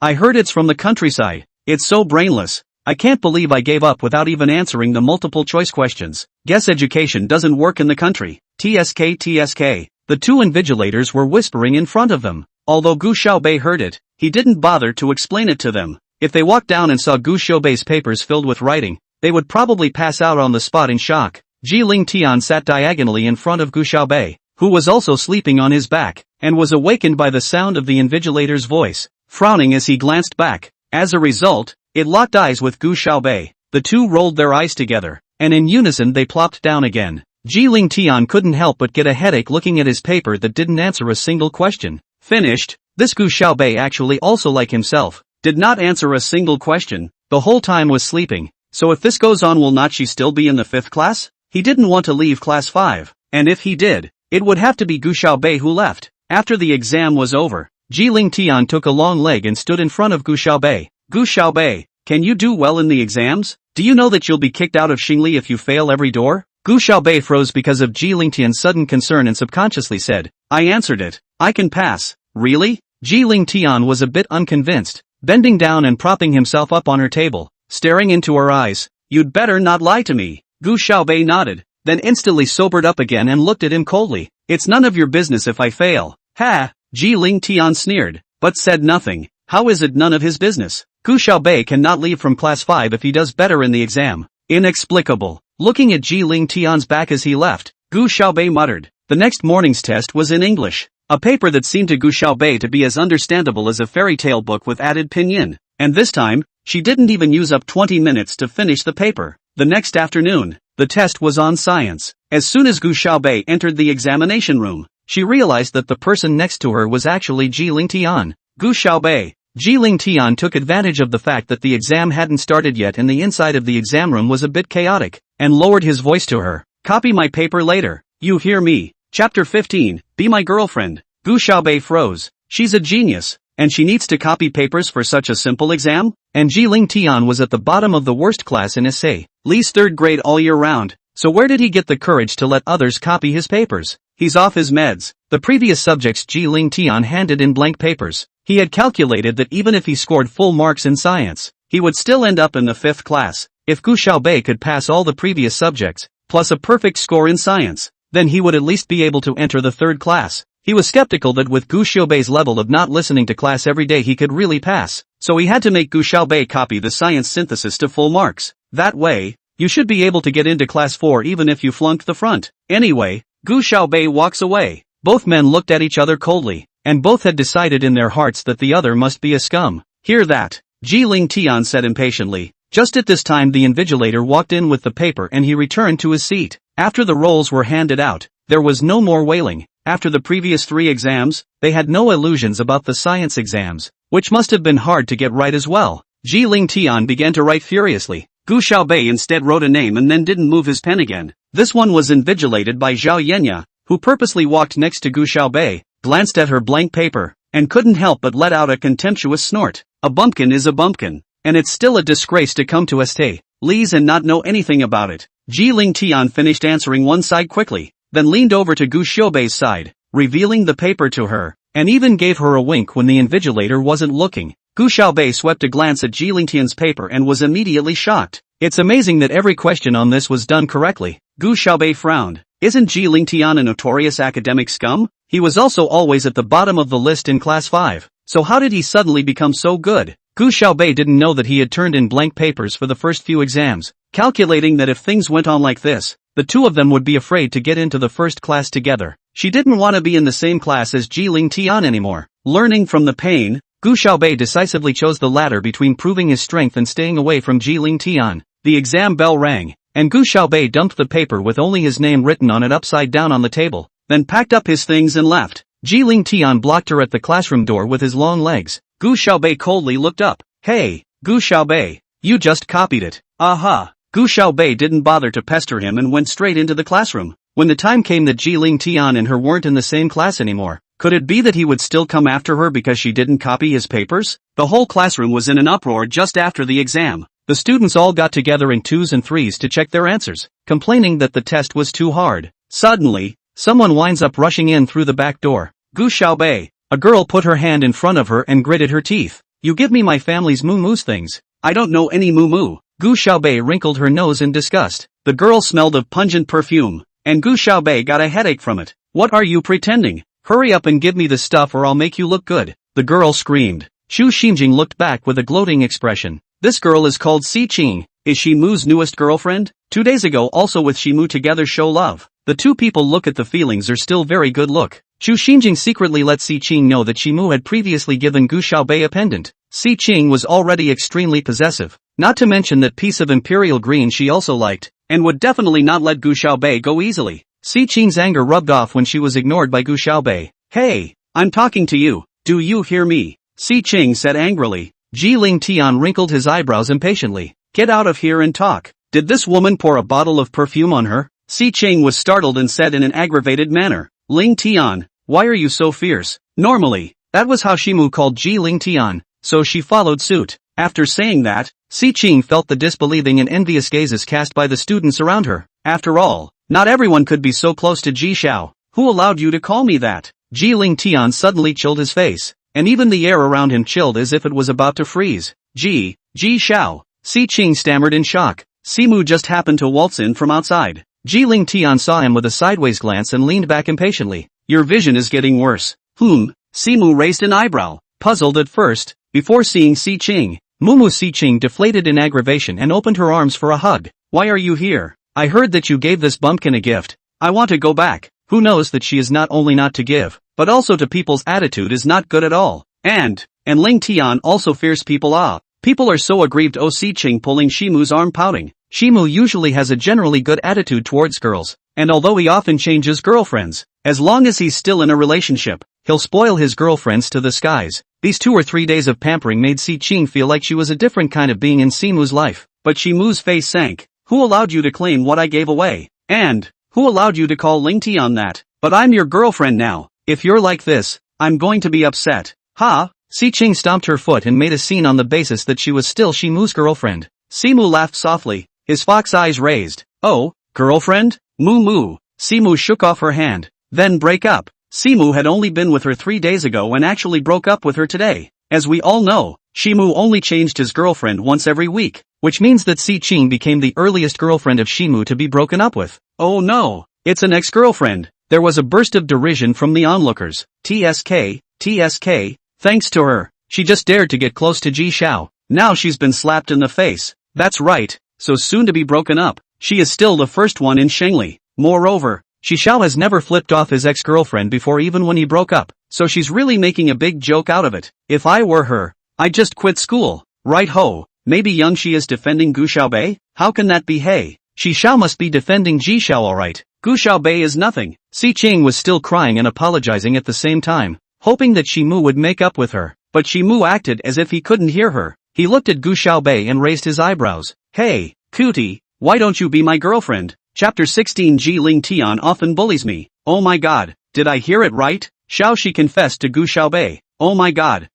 I heard it's from the countryside. It's so brainless. I can't believe I gave up without even answering the multiple choice questions. Guess education doesn't work in the country. TSK TSK. The two invigilators were whispering in front of them. Although Gu Xiaobei heard it, he didn't bother to explain it to them. If they walked down and saw Gu Xiaobei's papers filled with writing, they would probably pass out on the spot in shock. Ji Ling Tian sat diagonally in front of Gu Xiaobei, who was also sleeping on his back, and was awakened by the sound of the invigilator's voice, frowning as he glanced back. As a result, it locked eyes with Gu Xiaobei. The two rolled their eyes together, and in unison they plopped down again. Ji Ling Tian couldn't help but get a headache looking at his paper that didn't answer a single question. Finished. This Gu Xiaobei actually also like himself, did not answer a single question, the whole time was sleeping. So if this goes on, will not she still be in the 5th class? He didn't want to leave class 5, and if he did, it would have to be Gu Xiaobei who left. After the exam was over, Ji Ling Tian took a long leg and stood in front of Gu Xiaobei. Gu Xiaobei, can you do well in the exams? Do you know that you'll be kicked out of Xingli if you fail every door? Gu Xiaobei froze because of Ji Ling Tian's sudden concern and subconsciously said, I answered it. I can pass. Really? Ji Ling Tian was a bit unconvinced, bending down and propping himself up on her table, staring into her eyes. You'd better not lie to me. Gu Xiaobei nodded, then instantly sobered up again and looked at him coldly. It's none of your business if I fail. Ha! Ji Ling Tian sneered, but said nothing. How is it none of his business? Gu Xiaobei cannot leave from class 5 if he does better in the exam. Inexplicable. Looking at Ji Ling Tian's back as he left, Gu Xiaobei muttered. The next morning's test was in English, a paper that seemed to Gu Xiaobei to be as understandable as a fairy tale book with added pinyin. And this time, she didn't even use up 20 minutes to finish the paper. The next afternoon, the test was on science. As soon as Gu Xiaobei entered the examination room, she realized that the person next to her was actually Ji Ling Tian. Gu Xiaobei. Ji Ling Tian took advantage of the fact that the exam hadn't started yet and the inside of the exam room was a bit chaotic, and lowered his voice to her. Copy my paper later. You hear me? Chapter 15, Be My Girlfriend. Gu Xiaobei froze. She's a genius, and she needs to copy papers for such a simple exam? And Ji Ling Tian was at the bottom of the worst class in essay, Li's 3rd grade all year round, so where did he get the courage to let others copy his papers? He's off his meds. The previous subjects Ji Ling Tian handed in blank papers. He had calculated that even if he scored full marks in science, he would still end up in the 5th class. If Gu Xiaobei could pass all the previous subjects, plus a perfect score in science, then he would at least be able to enter the 3rd class. He was skeptical that with Gu Xiaobei's level of not listening to class every day he could really pass, so he had to make Gu Xiaobei copy the science synthesis to full marks. That way, you should be able to get into class 4 even if you flunked the front. Anyway, Gu Xiaobei walks away. Both men looked at each other coldly, and both had decided in their hearts that the other must be a scum. Hear that? Ji Ling Tian said impatiently. Just at this time the invigilator walked in with the paper and he returned to his seat. After the rolls were handed out, there was no more wailing. After the previous 3 exams, they had no illusions about the science exams, which must have been hard to get right as well. Ji Ling Tian began to write furiously. Gu Xiaobei instead wrote a name and then didn't move his pen again. This one was invigilated by Zhao Yenya, who purposely walked next to Gu Xiaobei, glanced at her blank paper, and couldn't help but let out a contemptuous snort. A bumpkin is a bumpkin, and it's still a disgrace to come to St. Li's and not know anything about it. Ji Ling Tian finished answering one side quickly, then leaned over to Gu Xiaobei's side, revealing the paper to her, and even gave her a wink when the invigilator wasn't looking. Gu Xiaobei swept a glance at Ji Ling Tian's paper and was immediately shocked. It's amazing that every question on this was done correctly. Gu Xiaobei frowned. Isn't Ji Ling Tian a notorious academic scum? He was also always at the bottom of the list in class 5, so how did he suddenly become so good? Gu Xiaobei didn't know that he had turned in blank papers for the first few exams, calculating that if things went on like this, the two of them would be afraid to get into the 1st class together. She didn't want to be in the same class as Ji Ling Tian anymore. Learning from the pain, Gu Xiaobei decisively chose the latter between proving his strength and staying away from Ji Ling Tian. The exam bell rang, and Gu Xiaobei dumped the paper with only his name written on it upside down on the table, then packed up his things and left. Ji Ling Tian blocked her at the classroom door with his long legs. Gu Xiaobei coldly looked up. Hey, Gu Xiaobei, you just copied it. Aha. Gu Xiaobei didn't bother to pester him and went straight into the classroom. When the time came that Ji Ling Tian and her weren't in the same class anymore, could it be that he would still come after her because she didn't copy his papers? The whole classroom was in an uproar just after the exam. The students all got together in 2s and 3s to check their answers, complaining that the test was too hard. Suddenly, someone winds up rushing in through the back door. Gu Xiaobei. A girl put her hand in front of her and gritted her teeth. You give me my family's moo-moos things. I don't know any moo-moo. Gu Xiaobei wrinkled her nose in disgust. The girl smelled of pungent perfume, and Gu Xiaobei got a headache from it. What are you pretending? Hurry up and give me the stuff or I'll make you look good, the girl screamed. Xu Xinjing looked back with a gloating expression. This girl is called Si Qing. Is she Mu's newest girlfriend? 2 days ago also with Shimu together show love. The two people look at the feelings are still very good look. Xu Xinjing secretly let Si Qing know that Shimu had previously given Gu Xiaobei a pendant. Si Qing was already extremely possessive, not to mention that piece of imperial green she also liked, and would definitely not let Gu Xiaobei go easily. Si Qing's anger rubbed off when she was ignored by Gu Xiaobei. Hey, I'm talking to you, do you hear me? Si Qing said angrily. Ji Ling Tian wrinkled his eyebrows impatiently. Get out of here and talk. Did this woman pour a bottle of perfume on her? Si Qing was startled and said in an aggravated manner. Ling Tian, why are you so fierce? Normally, that was how Shimu called Ji Ling Tian, so she followed suit. After saying that, Si Qing felt the disbelieving and envious gazes cast by the students around her. After all, not everyone could be so close to Ji Xiao. Who allowed you to call me that? Ji Ling Tian suddenly chilled his face, and even the air around him chilled as if it was about to freeze. Ji Xiao. Si Qing stammered in shock. Simu just happened to waltz in from outside. Ji Ling Tian saw him with a sideways glance and leaned back impatiently. Your vision is getting worse. Simu raised an eyebrow, puzzled at first, before seeing Si Qing. Mumu Si Qing deflated in aggravation and opened her arms for a hug. Why are you here? I heard that you gave this bumpkin a gift. I want to go back. Who knows that she is not only not to give, but also to people's attitude is not good at all. And Ling Tian also fears people People are so aggrieved. Oh, Si Qing pulling Shimu's arm, pouting. Shimu usually has a generally good attitude towards girls, and although he often changes girlfriends, as long as he's still in a relationship, he'll spoil his girlfriends to the skies. These 2 or 3 days of pampering made Si Qing feel like she was a different kind of being in Simu's life. But Shimu's face sank. Who allowed you to claim what I gave away? And who allowed you to call Ling Tian that? But I'm your girlfriend now. If you're like this, I'm going to be upset. Ha! Si Qing stomped her foot and made a scene on the basis that she was still Shimu's girlfriend. Simu laughed softly, his fox eyes raised. Oh, girlfriend? Moo. Simu shook off her hand. Then break up. Simu had only been with her 3 days ago and actually broke up with her today. As we all know, Shimu only changed his girlfriend once every week, which means that Si Qing became the earliest girlfriend of Shimu to be broken up with. Oh no, it's an ex-girlfriend. There was a burst of derision from the onlookers. TSK, thanks to her, she just dared to get close to Ji Xiao. Now she's been slapped in the face. That's right, so soon to be broken up. She is still the first one in Shengli. Moreover, Ji Xiao has never flipped off his ex-girlfriend before even when he broke up, so she's really making a big joke out of it. If I were her, I'd just quit school. Right ho, maybe Young Shi is defending Gu Xiaobei? How can that be? Hey, Ji Xiao must be defending Ji Xiao alright. Gu Xiaobei is nothing. Si Qing was still crying and apologizing at the same time, hoping that Shimu would make up with her, but Shimu acted as if he couldn't hear her. He looked at Gu Xiaobei and raised his eyebrows. Hey, cutie, why don't you be my girlfriend? Chapter 16. Ji Ling Tian often bullies me. Oh my god, did I hear it right? Xiao Shi confessed to Gu Xiaobei. Oh my god.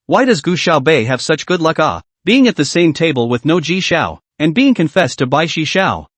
Why does Gu Xiaobei have such good luck? Being at the same table with no Ji Xiao, and being confessed to Bai Shi Xiao.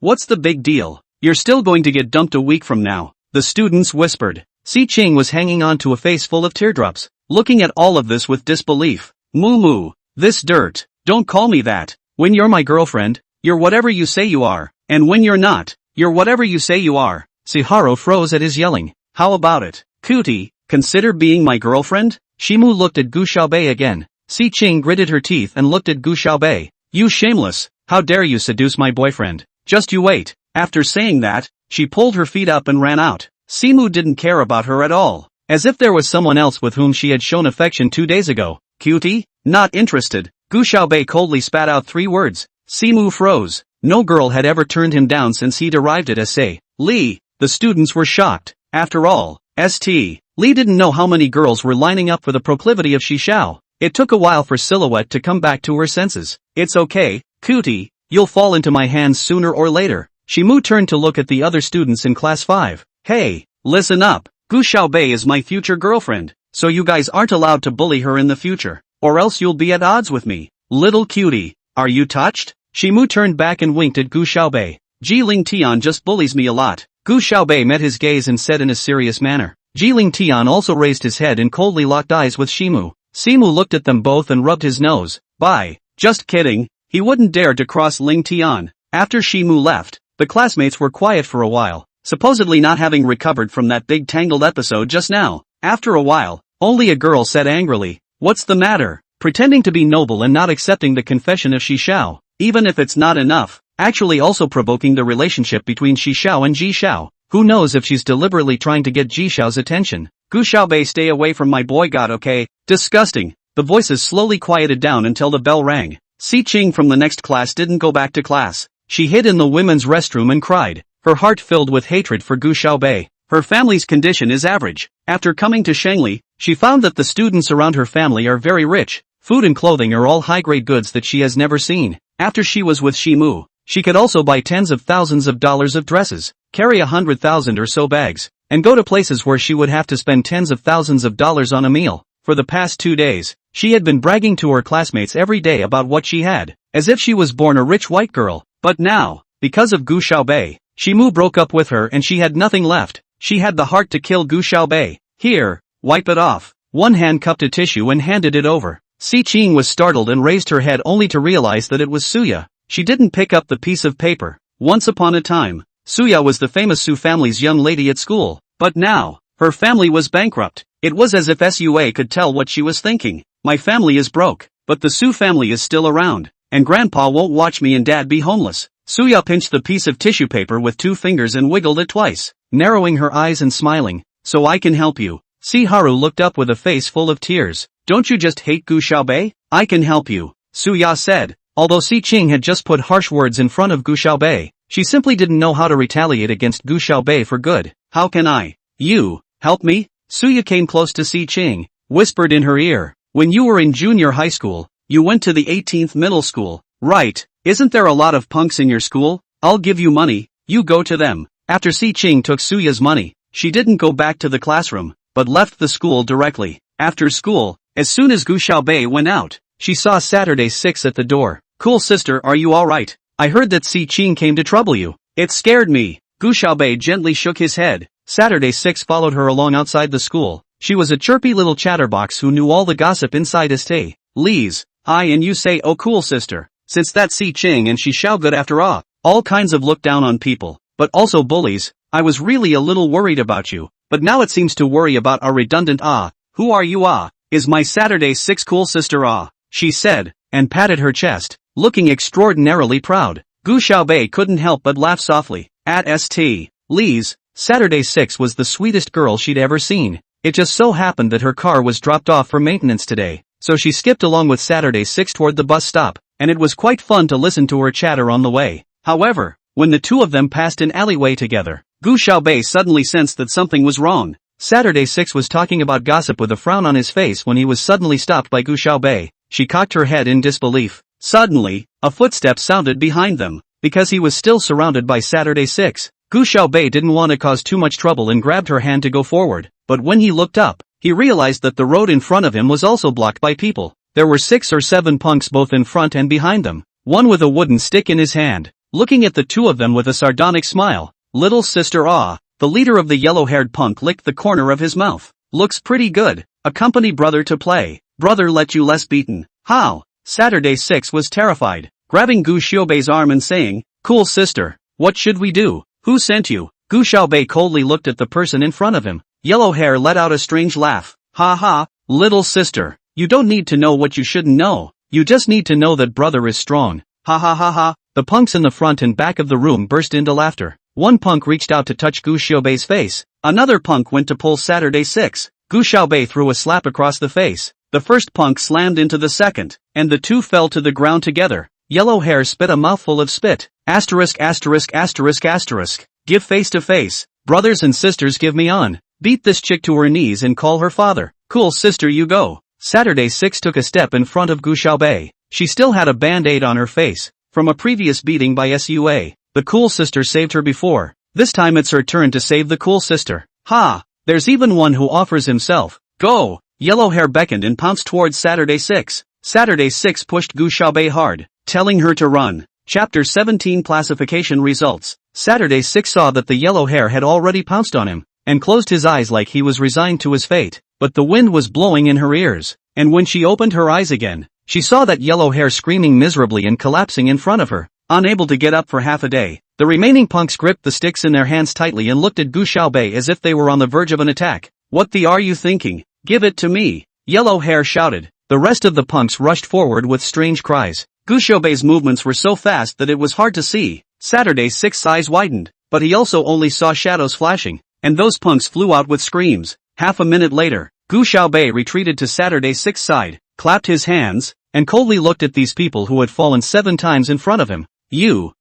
What's the big deal? You're still going to get dumped a week from now, the students whispered. Si Qing was hanging on to a face full of teardrops, looking at all of this with disbelief. Moo, this dirt, don't call me that. When you're my girlfriend, you're whatever you say you are, and when you're not, you're whatever you say you are. Siharo froze at his yelling. How about it, cutie, consider being my girlfriend? Shimu looked at Gu Xiaobei again. Si Qing gritted her teeth and looked at Gu Xiaobei. You shameless, how dare you seduce my boyfriend? Just you wait. After saying that, she pulled her feet up and ran out. Simu didn't care about her at all, as if there was someone else with whom she had shown affection 2 days ago. Cutie? Not interested. Gu Xiaobei coldly spat out 3 words. Simu froze. No girl had ever turned him down since he'd arrived at S.A. Li. The students were shocked. After all, St. Li didn't know how many girls were lining up for the proclivity of Shi Xiao. It took a while for Silhouette to come back to her senses. It's okay, cutie, you'll fall into my hands sooner or later. Shimu turned to look at the other students in class 5. Hey, listen up. Gu Xiaobei is my future girlfriend, so you guys aren't allowed to bully her in the future, or else you'll be at odds with me. Little cutie, are you touched? Shimu turned back and winked at Gu Xiaobei. Ji Ling Tian just bullies me a lot. Gu Xiaobei met his gaze and said in a serious manner. Jiling Tian also raised his head and coldly locked eyes with Shimu. Simu looked at them both and rubbed his nose. Bye. Just kidding. He wouldn't dare to cross Ling Tian. After Shimu left, the classmates were quiet for a while, supposedly not having recovered from that big tangled episode just now. After a while, only a girl said angrily, "What's the matter?" Pretending to be noble and not accepting the confession of Shishao, even if it's not enough, actually also provoking the relationship between Shishao and Jishao. Who knows if she's deliberately trying to get Jishao's attention. Gu Xiaobei, stay away from my boy god, okay? Disgusting. The voices slowly quieted down until the bell rang. Si Qing from the next class didn't go back to class. She hid in the women's restroom and cried, her heart filled with hatred for Gu Xiaobei. Her family's condition is average. After coming to Shangli, she found that the students around her family are very rich. Food and clothing are all high-grade goods that she has never seen. After she was with Shimu, she could also buy tens of thousands of dollars of dresses, carry 100,000 or so bags, and go to places where she would have to spend tens of thousands of dollars on a meal. For the past 2 days, she had been bragging to her classmates every day about what she had, as if she was born a rich white girl. But now, because of Gu Xiaobei, Shimu broke up with her and she had nothing left. She had the heart to kill Gu Xiaobei. Here, wipe it off. One hand cupped a tissue and handed it over. Si Qing was startled and raised her head only to realize that it was Suya. She didn't pick up the piece of paper. Once upon a time, Suya was the famous Su family's young lady at school. But now, her family was bankrupt. It was as if Sua could tell what she was thinking. My family is broke, but the Su family is still around, and Grandpa won't watch me and Dad be homeless. Suya pinched the piece of tissue paper with 2 fingers and wiggled it twice, narrowing her eyes and smiling. So I can help you. Si Haru looked up with a face full of tears. Don't you just hate Gu Xiaobei? I can help you, Suya said. Although Si Qing had just put harsh words in front of Gu Xiaobei, she simply didn't know how to retaliate against Gu Xiaobei for good. How can you, help me? Suya came close to Si Qing, whispered in her ear. When you were in junior high school, you went to the 18th middle school, right? Isn't there a lot of punks in your school? I'll give you money, you go to them. After Si Qing took Suya's money, she didn't go back to the classroom, but left the school directly. After school, as soon as Gu Xiaobei went out, she saw Saturday 6 at the door. Cool sister, are you alright? I heard that Si Qing came to trouble you. It scared me. Gu Xiaobei gently shook his head. Saturday 6 followed her along outside the school. She was a chirpy little chatterbox who knew all the gossip inside St. Lee's. And you say, oh cool sister. Since that's Si Qing and she's good after all kinds of look down on people, but also bullies. I was really a little worried about you, but now it seems to worry about our redundant Who are you Is my Saturday 6 cool sister she said, and patted her chest, looking extraordinarily proud. Gu Xiaobei couldn't help but laugh softly. At St. Lee's, Saturday 6 was the sweetest girl she'd ever seen. It just so happened that her car was dropped off for maintenance today, so she skipped along with Saturday 6 toward the bus stop, and it was quite fun to listen to her chatter on the way. However, when the two of them passed an alleyway together, Gu Xiaobei suddenly sensed that something was wrong. Saturday 6 was talking about gossip with a frown on his face when he was suddenly stopped by Gu Xiaobei. She cocked her head in disbelief. Suddenly, a footstep sounded behind them. Because he was still surrounded by Saturday 6, Gu Xiaobei didn't want to cause too much trouble and grabbed her hand to go forward, but when he looked up, he realized that the road in front of him was also blocked by people. There were 6 or 7 punks both in front and behind them, one with a wooden stick in his hand, looking at the two of them with a sardonic smile. Little sister the leader of the yellow-haired punk licked the corner of his mouth. Looks pretty good. Accompany brother to play. Brother let you less beaten. How? Saturday 6 was terrified, grabbing Gu Xiaobei's arm and saying, cool sister, what should we do? Who sent you? Gu Xiaobei coldly looked at the person in front of him. Yellow hair let out a strange laugh. Ha ha, little sister, you don't need to know what you shouldn't know. You just need to know that brother is strong. Ha ha ha ha. The punks in the front and back of the room burst into laughter. One punk reached out to touch Gu Xiaobei's face. Another punk went to pull Saturday 6. Gu Xiaobei threw a slap across the face. The first punk slammed into the second, and the two fell to the ground together. Yellow hair spit a mouthful of spit. Asterisk asterisk asterisk asterisk. Give face to face. Brothers and sisters, give me on. Beat this chick to her knees and call her father. Cool sister, you go. Saturday 6 took a step in front of Gu Xiaobei. She still had a band-aid on her face from a previous beating by Sua. The cool sister saved her before. This time it's her turn to save the cool sister. Ha! There's even one who offers himself. Go! Yellow hair beckoned and pounced towards Saturday 6. Saturday 6 pushed Gu Xiaobei hard, telling her to run. Chapter 17 Classification Results. Saturday 6 saw that the yellow hair had already pounced on him. and closed his eyes like he was resigned to his fate. But the wind was blowing in her ears, and when she opened her eyes again, she saw that yellow hair screaming miserably and collapsing in front of her, unable to get up for half a day. The remaining punks gripped the sticks in their hands tightly and looked at Gu Xiaobei as if they were on the verge of an attack. "What the are you thinking? Give it to me!" Yellow hair shouted. The rest of the punks rushed forward with strange cries. Gu Xiaobei's movements were so fast that it was hard to see. Saturday 6's eyes widened, but he also only saw shadows flashing, and those punks flew out with screams. Half a minute later, Gu Xiaobei retreated to Saturday 6's side, clapped his hands, and coldly looked at these people who had fallen 7 times in front of him. You.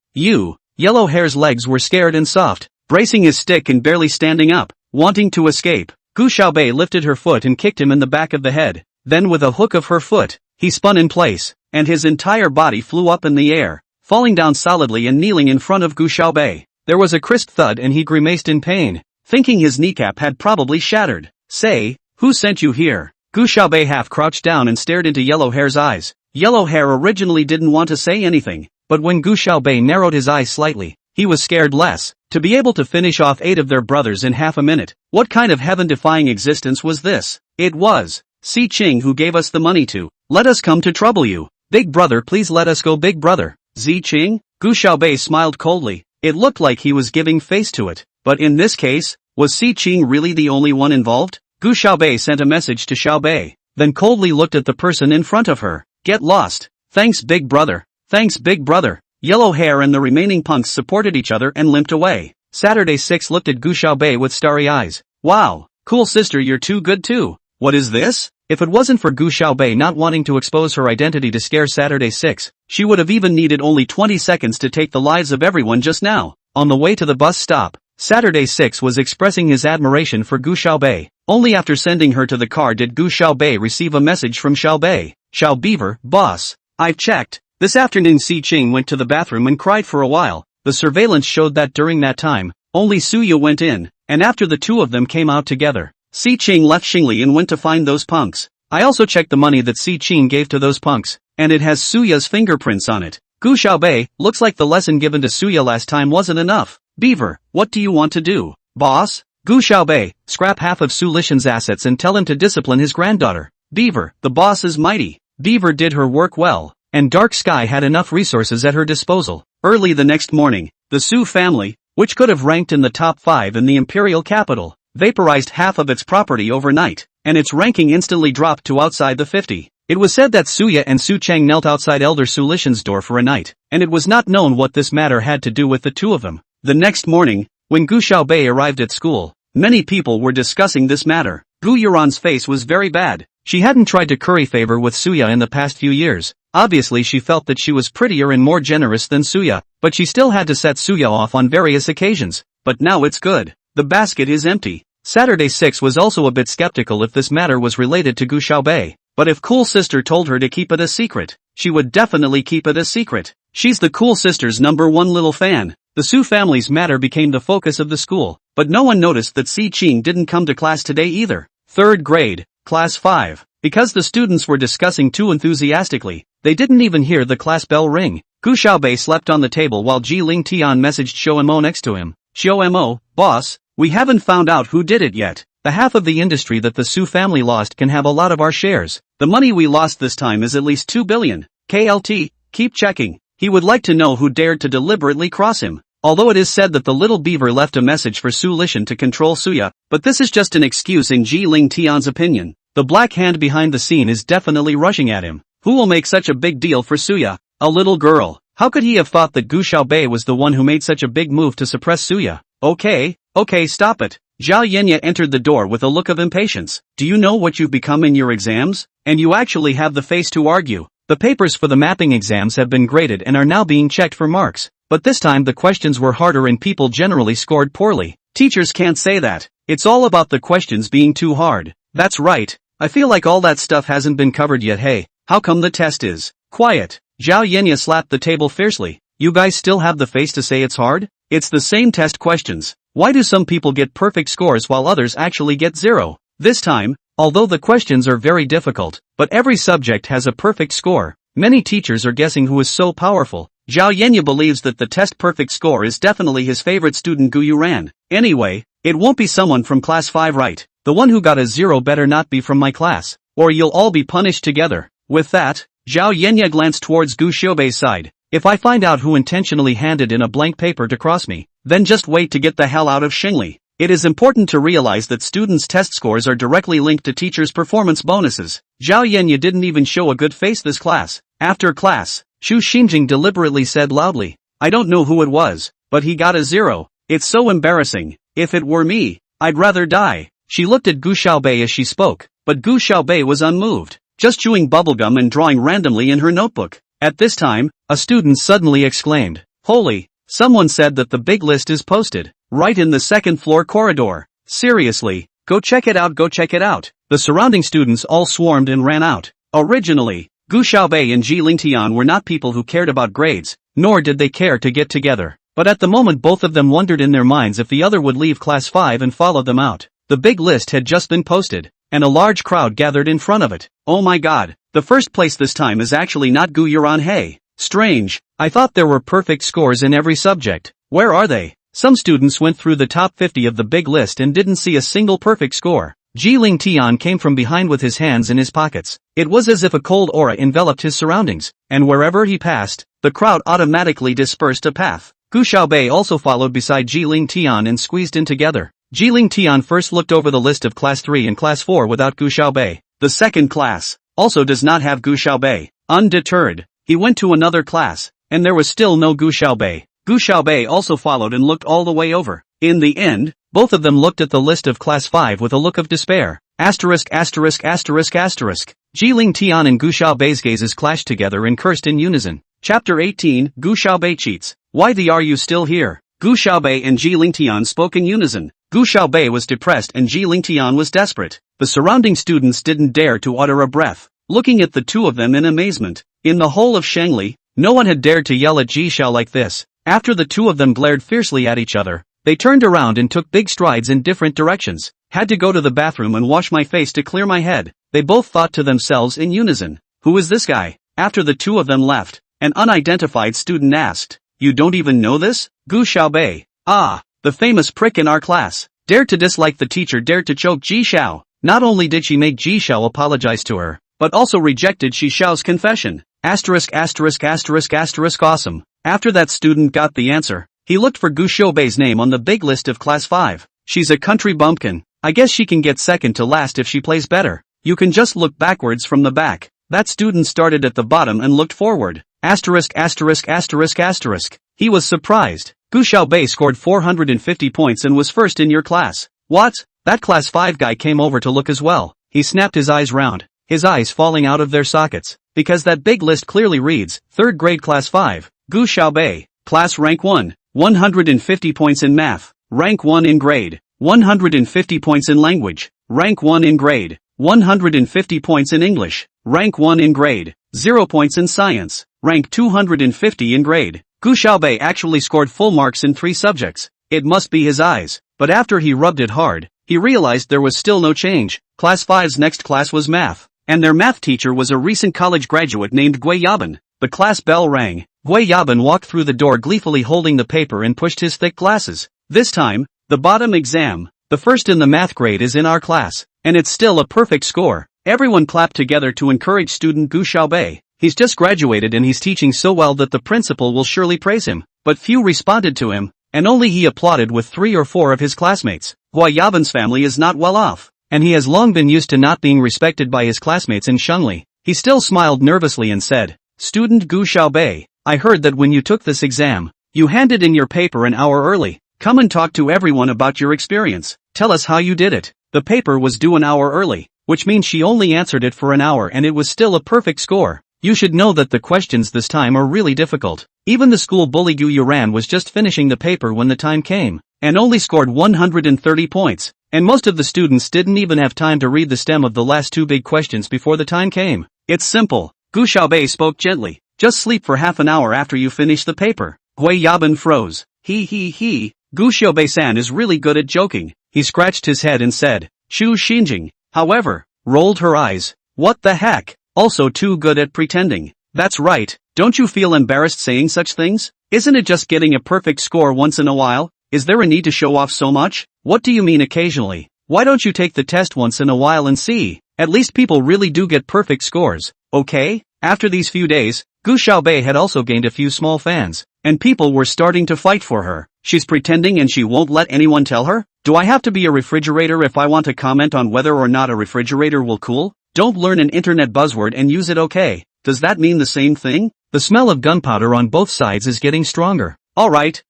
Yellow hair's legs were scared and soft, bracing his stick and barely standing up, wanting to escape. Gu Xiaobei lifted her foot and kicked him in the back of the head. Then with a hook of her foot, he spun in place, and his entire body flew up in the air, falling down solidly and kneeling in front of Gu Xiaobei. There was a crisp thud and he grimaced in pain, thinking his kneecap had probably shattered. "Say, who sent you here?" Gu Xiaobei half crouched down and stared into Yellow Hair's eyes. Yellow Hair originally didn't want to say anything, but when Gu Xiaobei narrowed his eyes slightly, he was scared less. To be able to finish off 8 of their brothers in half a minute, what kind of heaven-defying existence was this? It was Si Ching who gave us the money to let us come to trouble you. "Big brother, please let us go, big brother." Zi Ching? Gu Xiaobei smiled coldly. It looked like he was giving face to it, but in this case, was Si Ching really the only one involved? Gu Xiaobei sent a message to Xiaobei, then coldly looked at the person in front of her. "Get lost." "Thanks, big brother." "Thanks, big brother." Yellow Hair and the remaining punks supported each other and limped away. Saturday 6 looked at Gu Xiaobei with starry eyes. "Wow, cool sister, you're too good too. What is this?" If it wasn't for Gu Xiaobei not wanting to expose her identity to scare Saturday 6, she would have even needed only 20 seconds to take the lives of everyone just now. On the way to the bus stop, Saturday 6 was expressing his admiration for Gu Xiaobei. Only after sending her to the car did Gu Xiaobei receive a message from Xiaobei. "Xiao Beaver, boss. I've checked. This afternoon Si Ching went to the bathroom and cried for a while. The surveillance showed that during that time, only Suya went in, and after the two of them came out together, Si Ching left Xingli and went to find those punks. I also checked the money that Si Ching gave to those punks, and it has Suya's fingerprints on it." Gu Xiaobei, looks like the lesson given to Suya last time wasn't enough. "Beaver, what do you want to do, boss?" Gu Xiaobei, scrap half of Su Lishan's assets and tell him to discipline his granddaughter. "Beaver, the boss is mighty." Beaver did her work well, and Dark Sky had enough resources at her disposal. Early the next morning, the Su family, which could have ranked in the top 5 in the imperial capital, vaporized half of its property overnight, and its ranking instantly dropped to outside the 50. It was said that Suya and Su Cheng knelt outside Elder Su Lishan's door for a night, and it was not known what this matter had to do with the two of them. The next morning, when Gu Xiaobei arrived at school, many people were discussing this matter. Gu Yuran's face was very bad. She hadn't tried to curry favor with Suya in the past few years. Obviously she felt that she was prettier and more generous than Suya, but she still had to set Suya off on various occasions. But now it's good. The basket is empty. Saturday 6 was also a bit skeptical if this matter was related to Gu Xiaobei, but if Cool Sister told her to keep it a secret, she would definitely keep it a secret. She's the Cool Sister's #1 little fan. The Su family's matter became the focus of the school, but no one noticed that Si Ching didn't come to class today either. 3rd grade, class 5. Because the students were discussing too enthusiastically, they didn't even hear the class bell ring. Gu Xiaobei slept on the table while Ji Ling Tian messaged Xiao next to him. "Xiao, boss, we haven't found out who did it yet. The half of the industry that the Su family lost can have a lot of our shares. The money we lost this time is at least 2 billion. KLT, keep checking. He would like to know who dared to deliberately cross him." Although it is said that the little beaver left a message for Su Lishan to control Suya, but this is just an excuse in Ji Ling Tian's opinion. The black hand behind the scene is definitely rushing at him. Who will make such a big deal for Suya? A little girl. How could he have thought that Gu Xiaobei was the one who made such a big move to suppress Suya? Okay, stop it. Zhao Yenya entered the door with a look of impatience. "Do you know what you've become in your exams? And you actually have the face to argue. The papers for the mapping exams have been graded and are now being checked for marks. But this time the questions were harder and people generally scored poorly. Teachers can't say that. It's all about the questions being too hard." "That's right. I feel like all that stuff hasn't been covered yet. Hey, how come the test is quiet?" Zhao Yenya slapped the table fiercely. "You guys still have the face to say it's hard? It's the same test questions. Why do some people get perfect scores while others actually get 0? This time, although the questions are very difficult, but every subject has a perfect score, many teachers are guessing who is so powerful. Zhao Yenya believes that the test perfect score is definitely his favorite student Gu Yuran. Anyway, It won't be someone from class 5, right? The one who got a 0 better not be from my class, or you'll all be punished together. With that, Zhao Yenya glanced towards Gu Xiaobei's side. If I find out who intentionally handed in a blank paper to cross me, then just wait to get the hell out of Xingli. It is important to realize that students' test scores are directly linked to teachers' performance bonuses. Zhao Yenya didn't even show a good face this class. After class, Xu Xinjing deliberately said loudly, I don't know who it was, but he got a 0. It's so embarrassing. If it were me, I'd rather die. She looked at Gu Xiaobei as she spoke, but Gu Xiaobei was unmoved, just chewing bubblegum and drawing randomly in her notebook. At this time, a student suddenly exclaimed, Holy, someone said that the big list is posted, right in the second floor corridor. Seriously, go check it out, go check it out. The surrounding students all swarmed and ran out. Originally, Gu Xiaobei and Ji Lingtian were not people who cared about grades, nor did they care to get together. But at the moment both of them wondered in their minds if the other would leave class 5 and follow them out. The big list had just been posted, and a large crowd gathered in front of it. Oh my god, the first place this time is actually not Gu Yuranhei. Strange, I thought there were perfect scores in every subject. Where are they? Some students went through the top 50 of the big list and didn't see a single perfect score. Ji Lingtian came from behind with his hands in his pockets. It was as if a cold aura enveloped his surroundings, and wherever he passed, the crowd automatically dispersed a path. Gu Xiaobei also followed beside Ji Lingtian and squeezed in together. Ji Lingtian first looked over the list of class 3 and class 4 without Gu Xiaobei. The second class also does not have Gu Xiaobei. Undeterred, he went to another class, and there was still no Gu Xiaobei. Gu Xiaobei also followed and looked all the way over. In the end, both of them looked at the list of class 5 with a look of despair. Asterisk asterisk asterisk asterisk. Ji Lingtian and Gu Xiaobei's gazes clashed together and cursed in unison. Chapter 18, Gu Xiaobei cheats. Why are you still here? Gu Xiaobei and Ji Lingtian spoke in unison. Gu Xiaobei was depressed and Ji Lingtian was desperate. The surrounding students didn't dare to utter a breath, looking at the two of them in amazement. In the whole of Shangli, no one had dared to yell at Ji Xiao like this. After the two of them glared fiercely at each other, they turned around and took big strides in different directions. Had to go to the bathroom and wash my face to clear my head. They both thought to themselves in unison, who is this guy? After the two of them left, an unidentified student asked, you don't even know this? Gu Xiaobei. Ah, the famous prick in our class. Dared to dislike the teacher, dared to choke Ji Xiao. Not only did she make Ji Xiao apologize to her, but also rejected Ji Xiao's confession. Asterisk asterisk asterisk asterisk awesome. After that student got the answer, he looked for Gu Xiaobei's name on the big list of class 5. She's a country bumpkin. I guess she can get second to last if she plays better. You can just look backwards from the back. That student started at the bottom and looked forward. Asterisk asterisk asterisk asterisk. He was surprised. Gu Xiaobei scored 450 points and was first in your class. What? That class 5 guy came over to look as well. He snapped his eyes round, his eyes falling out of their sockets, because that big list clearly reads, 3rd grade class 5, Gu Xiaobei, class rank 1, 150 points in math, rank 1 in grade, 150 points in language, rank 1 in grade, 150 points in English, rank 1 in grade, 0 points in science, rank 250 in grade. Gu Xiaobei actually scored full marks in 3 subjects. It must be his eyes. But after he rubbed it hard, he realized there was still no change. Class 5's next class was math, and their math teacher was a recent college graduate named Gui Yaban. The class bell rang. Gui Yaban walked through the door gleefully holding the paper and pushed his thick glasses. This time, the bottom exam, the first in the math grade is in our class, and it's still a perfect score. Everyone clapped together to encourage student Gu Xiaobei. He's just graduated and he's teaching so well that the principal will surely praise him. But few responded to him, and only he applauded with 3 or 4 of his classmates. Gui Yaban's family is not well off, and he has long been used to not being respected by his classmates in Shangli. He still smiled nervously and said, Student Gu Xiaobei, I heard that when you took this exam, you handed in your paper an hour early. Come and talk to everyone about your experience. Tell us how you did it. The paper was due an hour early, which means she only answered it for an hour and it was still a perfect score. You should know that the questions this time are really difficult. Even the school bully Gu Yuran was just finishing the paper when the time came, and only scored 130 points, and most of the students didn't even have time to read the stem of the last 2 big questions before the time came. It's simple. Gu Xiaobei spoke gently. Just sleep for half an hour after you finish the paper. Gui Yaban froze. He. Gu Xiaobei-san is really good at joking. He scratched his head and said, Xu Xinjing, however, rolled her eyes. What the heck? Also too good at pretending. That's right, don't you feel embarrassed saying such things? Isn't it just getting a perfect score once in a while? Is there a need to show off so much? What do you mean occasionally? Why don't you take the test once in a while and see? At least people really do get perfect scores, okay? After these few days, Gu Xiaobei had also gained a few small fans, and people were starting to fight for her. She's pretending and she won't let anyone tell her? Do I have to be a refrigerator if I want to comment on whether or not a refrigerator will cool? Don't learn an internet buzzword and use it, okay? Does that mean the same thing? The smell of gunpowder on both sides is getting stronger. Alright.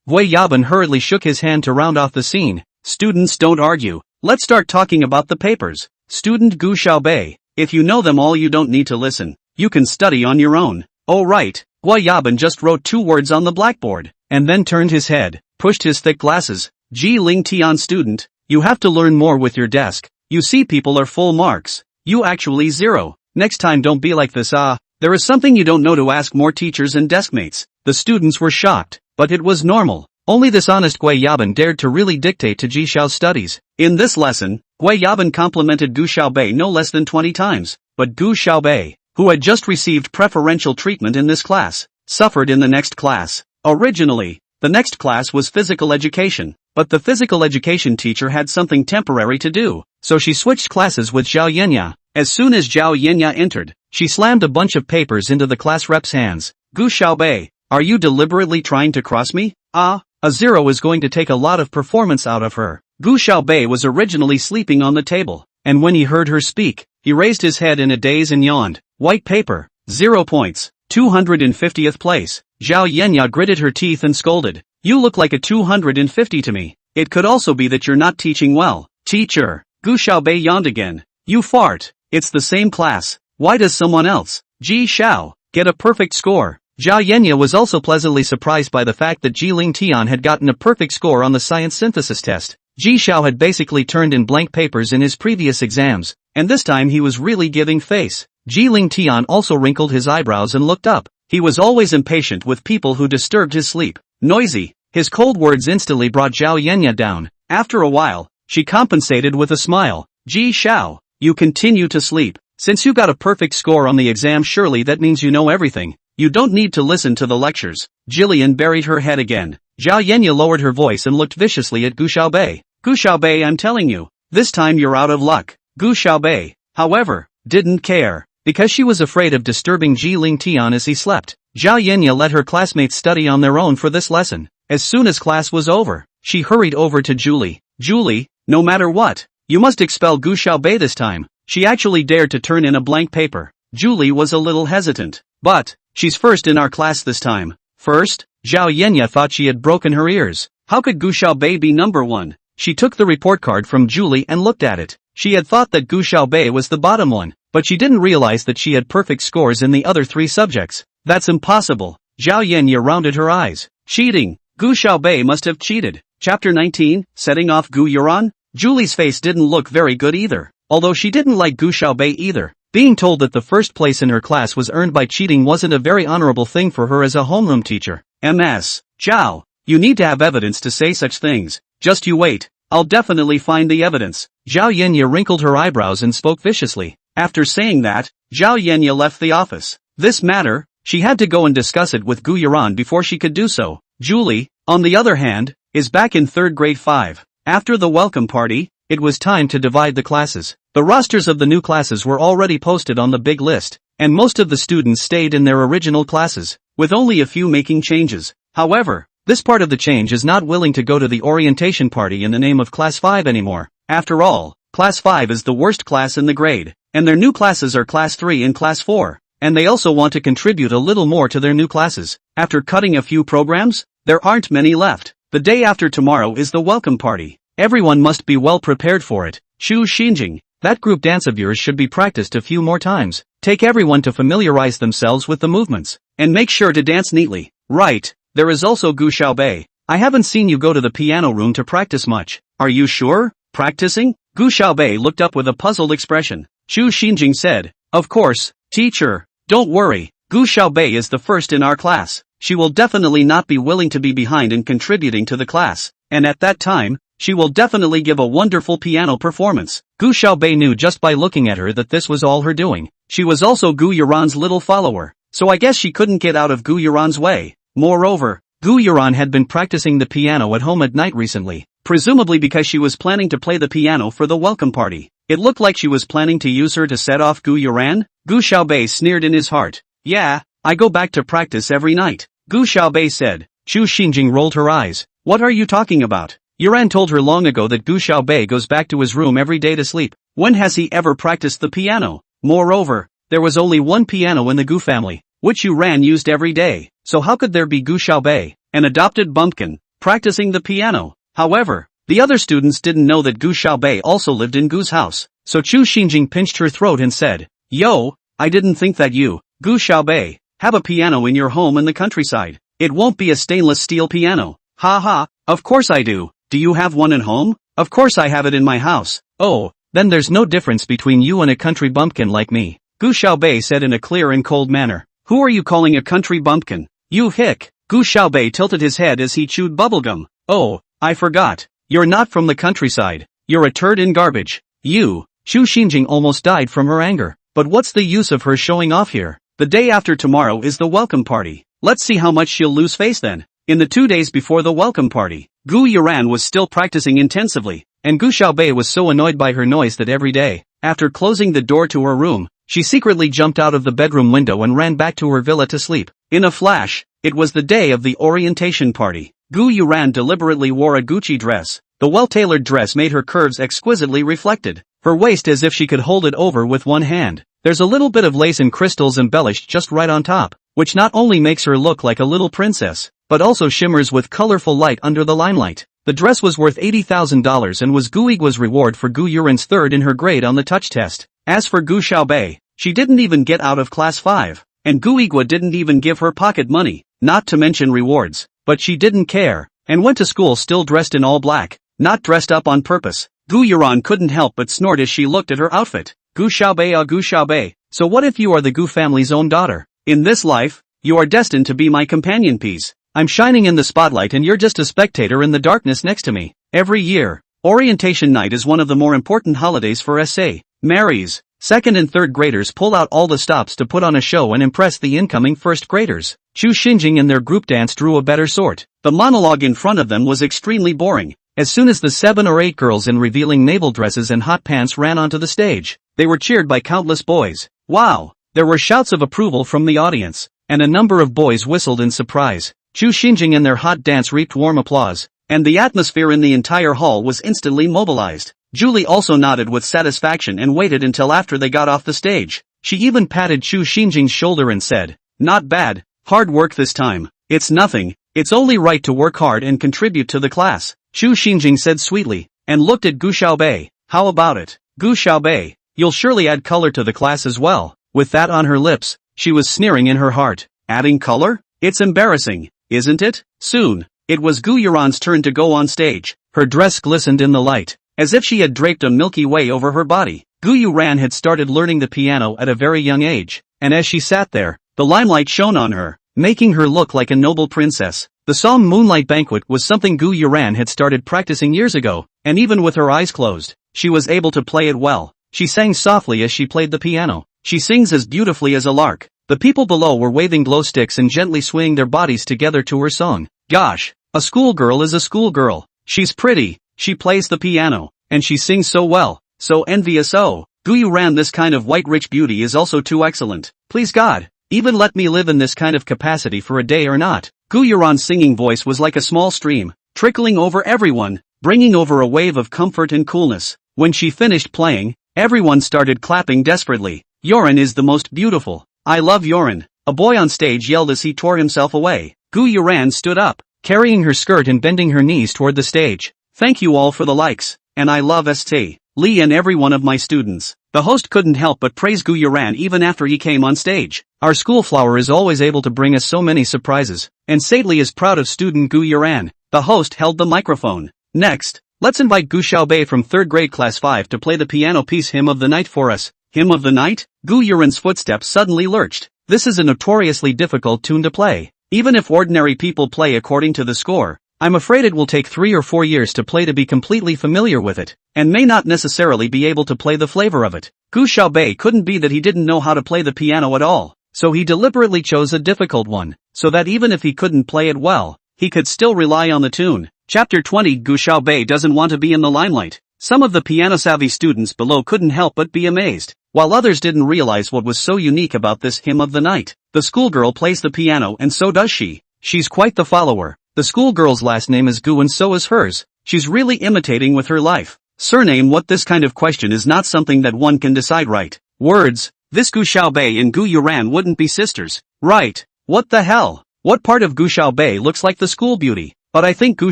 Wei Yaban hurriedly shook his hand to round off the scene. Students, don't argue. Let's start talking about the papers. Student Gu Xiaobei, if you know them all you don't need to listen. You can study on your own. Oh right. Wei Yaban just wrote 2 words on the blackboard, and then turned his head, pushed his thick glasses. Ji Ling Tian student, you have to learn more with your desk. You see people are full marks. You actually 0. Next time don't be like this. There is something you don't know to ask more teachers and deskmates. The students were shocked, but it was normal. Only this honest Wei Yaban dared to really dictate to Ji Xiao's studies. In this lesson, Wei Yaban complimented Gu Xiaobei no less than 20 times, but Gu Xiaobei, who had just received preferential treatment in this class, suffered in the next class. Originally, the next class was physical education, but the physical education teacher had something temporary to do, so she switched classes with Zhao Yenya. As soon as Zhao Yenya entered, she slammed a bunch of papers into the class rep's hands. Gu Xiaobei, are you deliberately trying to cross me? A 0 is going to take a lot of performance out of her. Gu Xiaobei was originally sleeping on the table, and when he heard her speak, he raised his head in a daze and yawned. White paper, 0 points, 250th place. Zhao Yenya gritted her teeth and scolded. You look like a 250 to me. It could also be that you're not teaching well. Teacher. Gu Xiaobei yawned again. You fart. It's the same class. Why does someone else, Ji Xiao, get a perfect score? Zhao Yenya was also pleasantly surprised by the fact that Ji Ling Tian had gotten a perfect score on the science synthesis test. Ji Xiao had basically turned in blank papers in his previous exams, and this time he was really giving face. Ji Ling Tian also wrinkled his eyebrows and looked up. He was always impatient with people who disturbed his sleep. Noisy. His cold words instantly brought Zhao Yenya down. After a while, she compensated with a smile. Ji Xiao, you continue to sleep. Since you got a perfect score on the exam, surely that means you know everything. You don't need to listen to the lectures. Jillian buried her head again. Zhao Yenya lowered her voice and looked viciously at Gu Xiaobei. Gu Xiaobei, I'm telling you, this time you're out of luck. Gu Xiaobei, however, didn't care, because she was afraid of disturbing Ji Ling Tian as he slept. Zhao Yenya let her classmates study on their own for this lesson. As soon as class was over, she hurried over to Julie. Julie, no matter what, you must expel Gu Xiaobei this time. She actually dared to turn in a blank paper. Julie was a little hesitant. But, she's first in our class this time. First? Zhao Yenya thought she had broken her ears. How could Gu Xiaobei be number 1? She took the report card from Julie and looked at it. She had thought that Gu Xiaobei was the bottom one, but she didn't realize that she had perfect scores in the other 3 subjects. That's impossible. Zhao Yenya rounded her eyes. Cheating. Gu Xiaobei must have cheated. Chapter 19, Setting Off Gu Yuran? Julie's face didn't look very good either. Although she didn't like Gu Xiaobei either. Being told that the first place in her class was earned by cheating wasn't a very honorable thing for her as a homeroom teacher. Ms. Zhao, you need to have evidence to say such things. Just you wait. I'll definitely find the evidence. Zhao Yenya wrinkled her eyebrows and spoke viciously. After saying that, Zhao Yenya left the office. This matter, she had to go and discuss it with Gu Yuran before she could do so. Julie, on the other hand, is back in 3rd grade 5. After the welcome party, it was time to divide the classes. The rosters of the new classes were already posted on the big list, and most of the students stayed in their original classes, with only a few making changes. However, this part of the change is not willing to go to the orientation party in the name of Class 5 anymore. After all, Class 5 is the worst class in the grade, and their new classes are Class 3 and Class 4, and they also want to contribute a little more to their new classes. After cutting a few programs, there aren't many left. The day after tomorrow is the welcome party. Everyone must be well prepared for it. Shu Xinjing, that group dance of yours should be practiced a few more times. Take everyone to familiarize themselves with the movements, and make sure to dance neatly. Right. There is also Gu Xiaobei. I haven't seen you go to the piano room to practice much. Are you sure? Practicing? Gu Xiaobei looked up with a puzzled expression. Shu Xinjing said, of course, teacher. Don't worry. Gu Xiaobei is the first in our class. She will definitely not be willing to be behind in contributing to the class. And at that time, she will definitely give a wonderful piano performance. Gu Xiaobei knew just by looking at her that this was all her doing. She was also Gu Yuran's little follower, so I guess she couldn't get out of Gu Yuran's way. Moreover, Gu Yuran had been practicing the piano at home at night recently, presumably because she was planning to play the piano for the welcome party. It looked like she was planning to use her to set off Gu Yuran. Gu Xiaobei sneered in his heart. Yeah, I go back to practice every night, Gu Xiaobei said. Chu Xinjing rolled her eyes. What are you talking about? Yuran told her long ago that Gu Xiaobei goes back to his room every day to sleep. When has he ever practiced the piano? Moreover, there was only one piano in the Gu family, which Yuran used every day, so how could there be Gu Xiaobei, an adopted bumpkin, practicing the piano? However, the other students didn't know that Gu Xiaobei also lived in Gu's house, so Chu Xinjing pinched her throat and said, Yo, I didn't think that you, Gu Xiaobei, have a piano in your home in the countryside. It won't be a stainless steel piano. Ha ha, of course I do. Do you have one at home? Of course I have it in my house. Oh, then there's no difference between you and a country bumpkin like me, Gu Xiaobei said in a clear and cold manner. Who are you calling a country bumpkin? You hick. Gu Xiaobei tilted his head as he chewed bubblegum. Oh, I forgot. You're not from the countryside. You're a turd in garbage. You. Chu Xinjing almost died from her anger. But what's the use of her showing off here? The day after tomorrow is the welcome party. Let's see how much she'll lose face then. In the 2 days before the welcome party, Gu Yuran was still practicing intensively, and Gu Xiaobei was so annoyed by her noise that every day, after closing the door to her room, she secretly jumped out of the bedroom window and ran back to her villa to sleep. In a flash, it was the day of the orientation party. Gu Yuran deliberately wore a Gucci dress. The well-tailored dress made her curves exquisitely reflected, her waist as if she could hold it over with one hand. There's a little bit of lace and crystals embellished just right on top, which not only makes her look like a little princess, but also shimmers with colorful light under the limelight. The dress was worth $80,000 and was Gu Yigua's reward for Gu Yuran's third in her grade on the touch test. As for Gu Xiaobei, she didn't even get out of class 5, and Gu Yigua didn't even give her pocket money, not to mention rewards, but she didn't care, and went to school still dressed in all black, not dressed up on purpose. Gu Yuran couldn't help but snort as she looked at her outfit. Gu Xiaobei, ah Gu Xiaobei, so what if you are the Gu family's own daughter? In this life, you are destined to be my companion piece. I'm shining in the spotlight and you're just a spectator in the darkness next to me. Every year, orientation night is one of the more important holidays for SA. Marys, second and third graders pull out all the stops to put on a show and impress the incoming first graders. Chu Xinjing and their group dance drew a better sort. The monologue in front of them was extremely boring. As soon as the 7 or 8 girls in revealing navel dresses and hot pants ran onto the stage, they were cheered by countless boys. Wow! There were shouts of approval from the audience, and a number of boys whistled in surprise. Chu Xinjing and their hot dance reaped warm applause, and the atmosphere in the entire hall was instantly mobilized. Julie also nodded with satisfaction and waited until after they got off the stage. She even patted Chu Xinjing's shoulder and said, "Not bad, hard work this time. It's nothing, it's only right to work hard and contribute to the class," Chu Xinjing said sweetly, and looked at Gu Xiaobei. "How about it, Gu Xiaobei? You'll surely add color to the class as well." With that on her lips, she was sneering in her heart. Adding color? It's embarrassing, isn't it? Soon, it was Gu Yuran's turn to go on stage. Her dress glistened in the light, as if she had draped a Milky Way over her body. Gu Yuran had started learning the piano at a very young age, and as she sat there, the limelight shone on her, making her look like a noble princess. The song Moonlight Banquet was something Gu Yuran had started practicing years ago, and even with her eyes closed, she was able to play it well. She sang softly as she played the piano. She sings as beautifully as a lark. The people below were waving glow sticks and gently swaying their bodies together to her song. Gosh, a schoolgirl is a schoolgirl. She's pretty, she plays the piano, and she sings so well, so envious. Oh, Gu Yuran, this kind of white rich beauty is also too excellent. Please God, even let me live in this kind of capacity for a day or not. Gu Yuran's singing voice was like a small stream, trickling over everyone, bringing over a wave of comfort and coolness. When she finished playing, everyone started clapping desperately. Yoran is the most beautiful. I love Yoran, a boy on stage yelled as he tore himself away. Gu Yuran stood up, carrying her skirt and bending her knees toward the stage. Thank you all for the likes, and I love St. Lee and every one of my students. The host couldn't help but praise Gu Yuran even after he came on stage. Our school flower is always able to bring us so many surprises, and St. Lee is proud of student Gu Yuran. The host held the microphone. Next, let's invite Gu Xiaobei from 3rd grade class 5 to play the piano piece Hymn of the Night for us. Hymn of the Night? Gu Yuran's footsteps suddenly lurched. This is a notoriously difficult tune to play. Even if ordinary people play according to the score, I'm afraid it will take 3 or 4 years to play to be completely familiar with it, and may not necessarily be able to play the flavor of it. Gu Xiaobei couldn't be that he didn't know how to play the piano at all, so he deliberately chose a difficult one, so that even if he couldn't play it well, he could still rely on the tune. Chapter 20 Gu Xiaobei doesn't want to be in the limelight. Some of the piano-savvy students below couldn't help but be amazed, while others didn't realize what was so unique about this hymn of the night. The schoolgirl plays the piano and so does she. She's quite the follower. The schoolgirl's last name is Gu and so is hers. She's really imitating with her life. Surname. What? This kind of question is not something that one can decide right. Words. This Gu Xiaobei and Gu Yuran wouldn't be sisters. Right. What the hell? What part of Gu Xiaobei looks like the school beauty? But I think Gu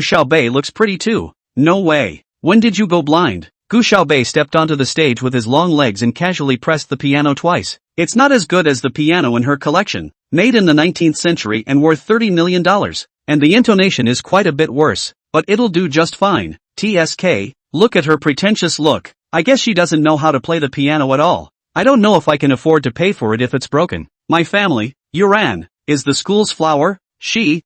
Xiaobei looks pretty too. No way. When did you go blind? Gu Xiaobei stepped onto the stage with his long legs and casually pressed the piano twice. It's not as good as the piano in her collection, made in the 19th century and worth $30 million. And the intonation is quite a bit worse, but it'll do just fine. TSK, look at her pretentious look. I guess she doesn't know how to play the piano at all. I don't know if I can afford to pay for it if it's broken. My family, Yuran, is the school's flower. She,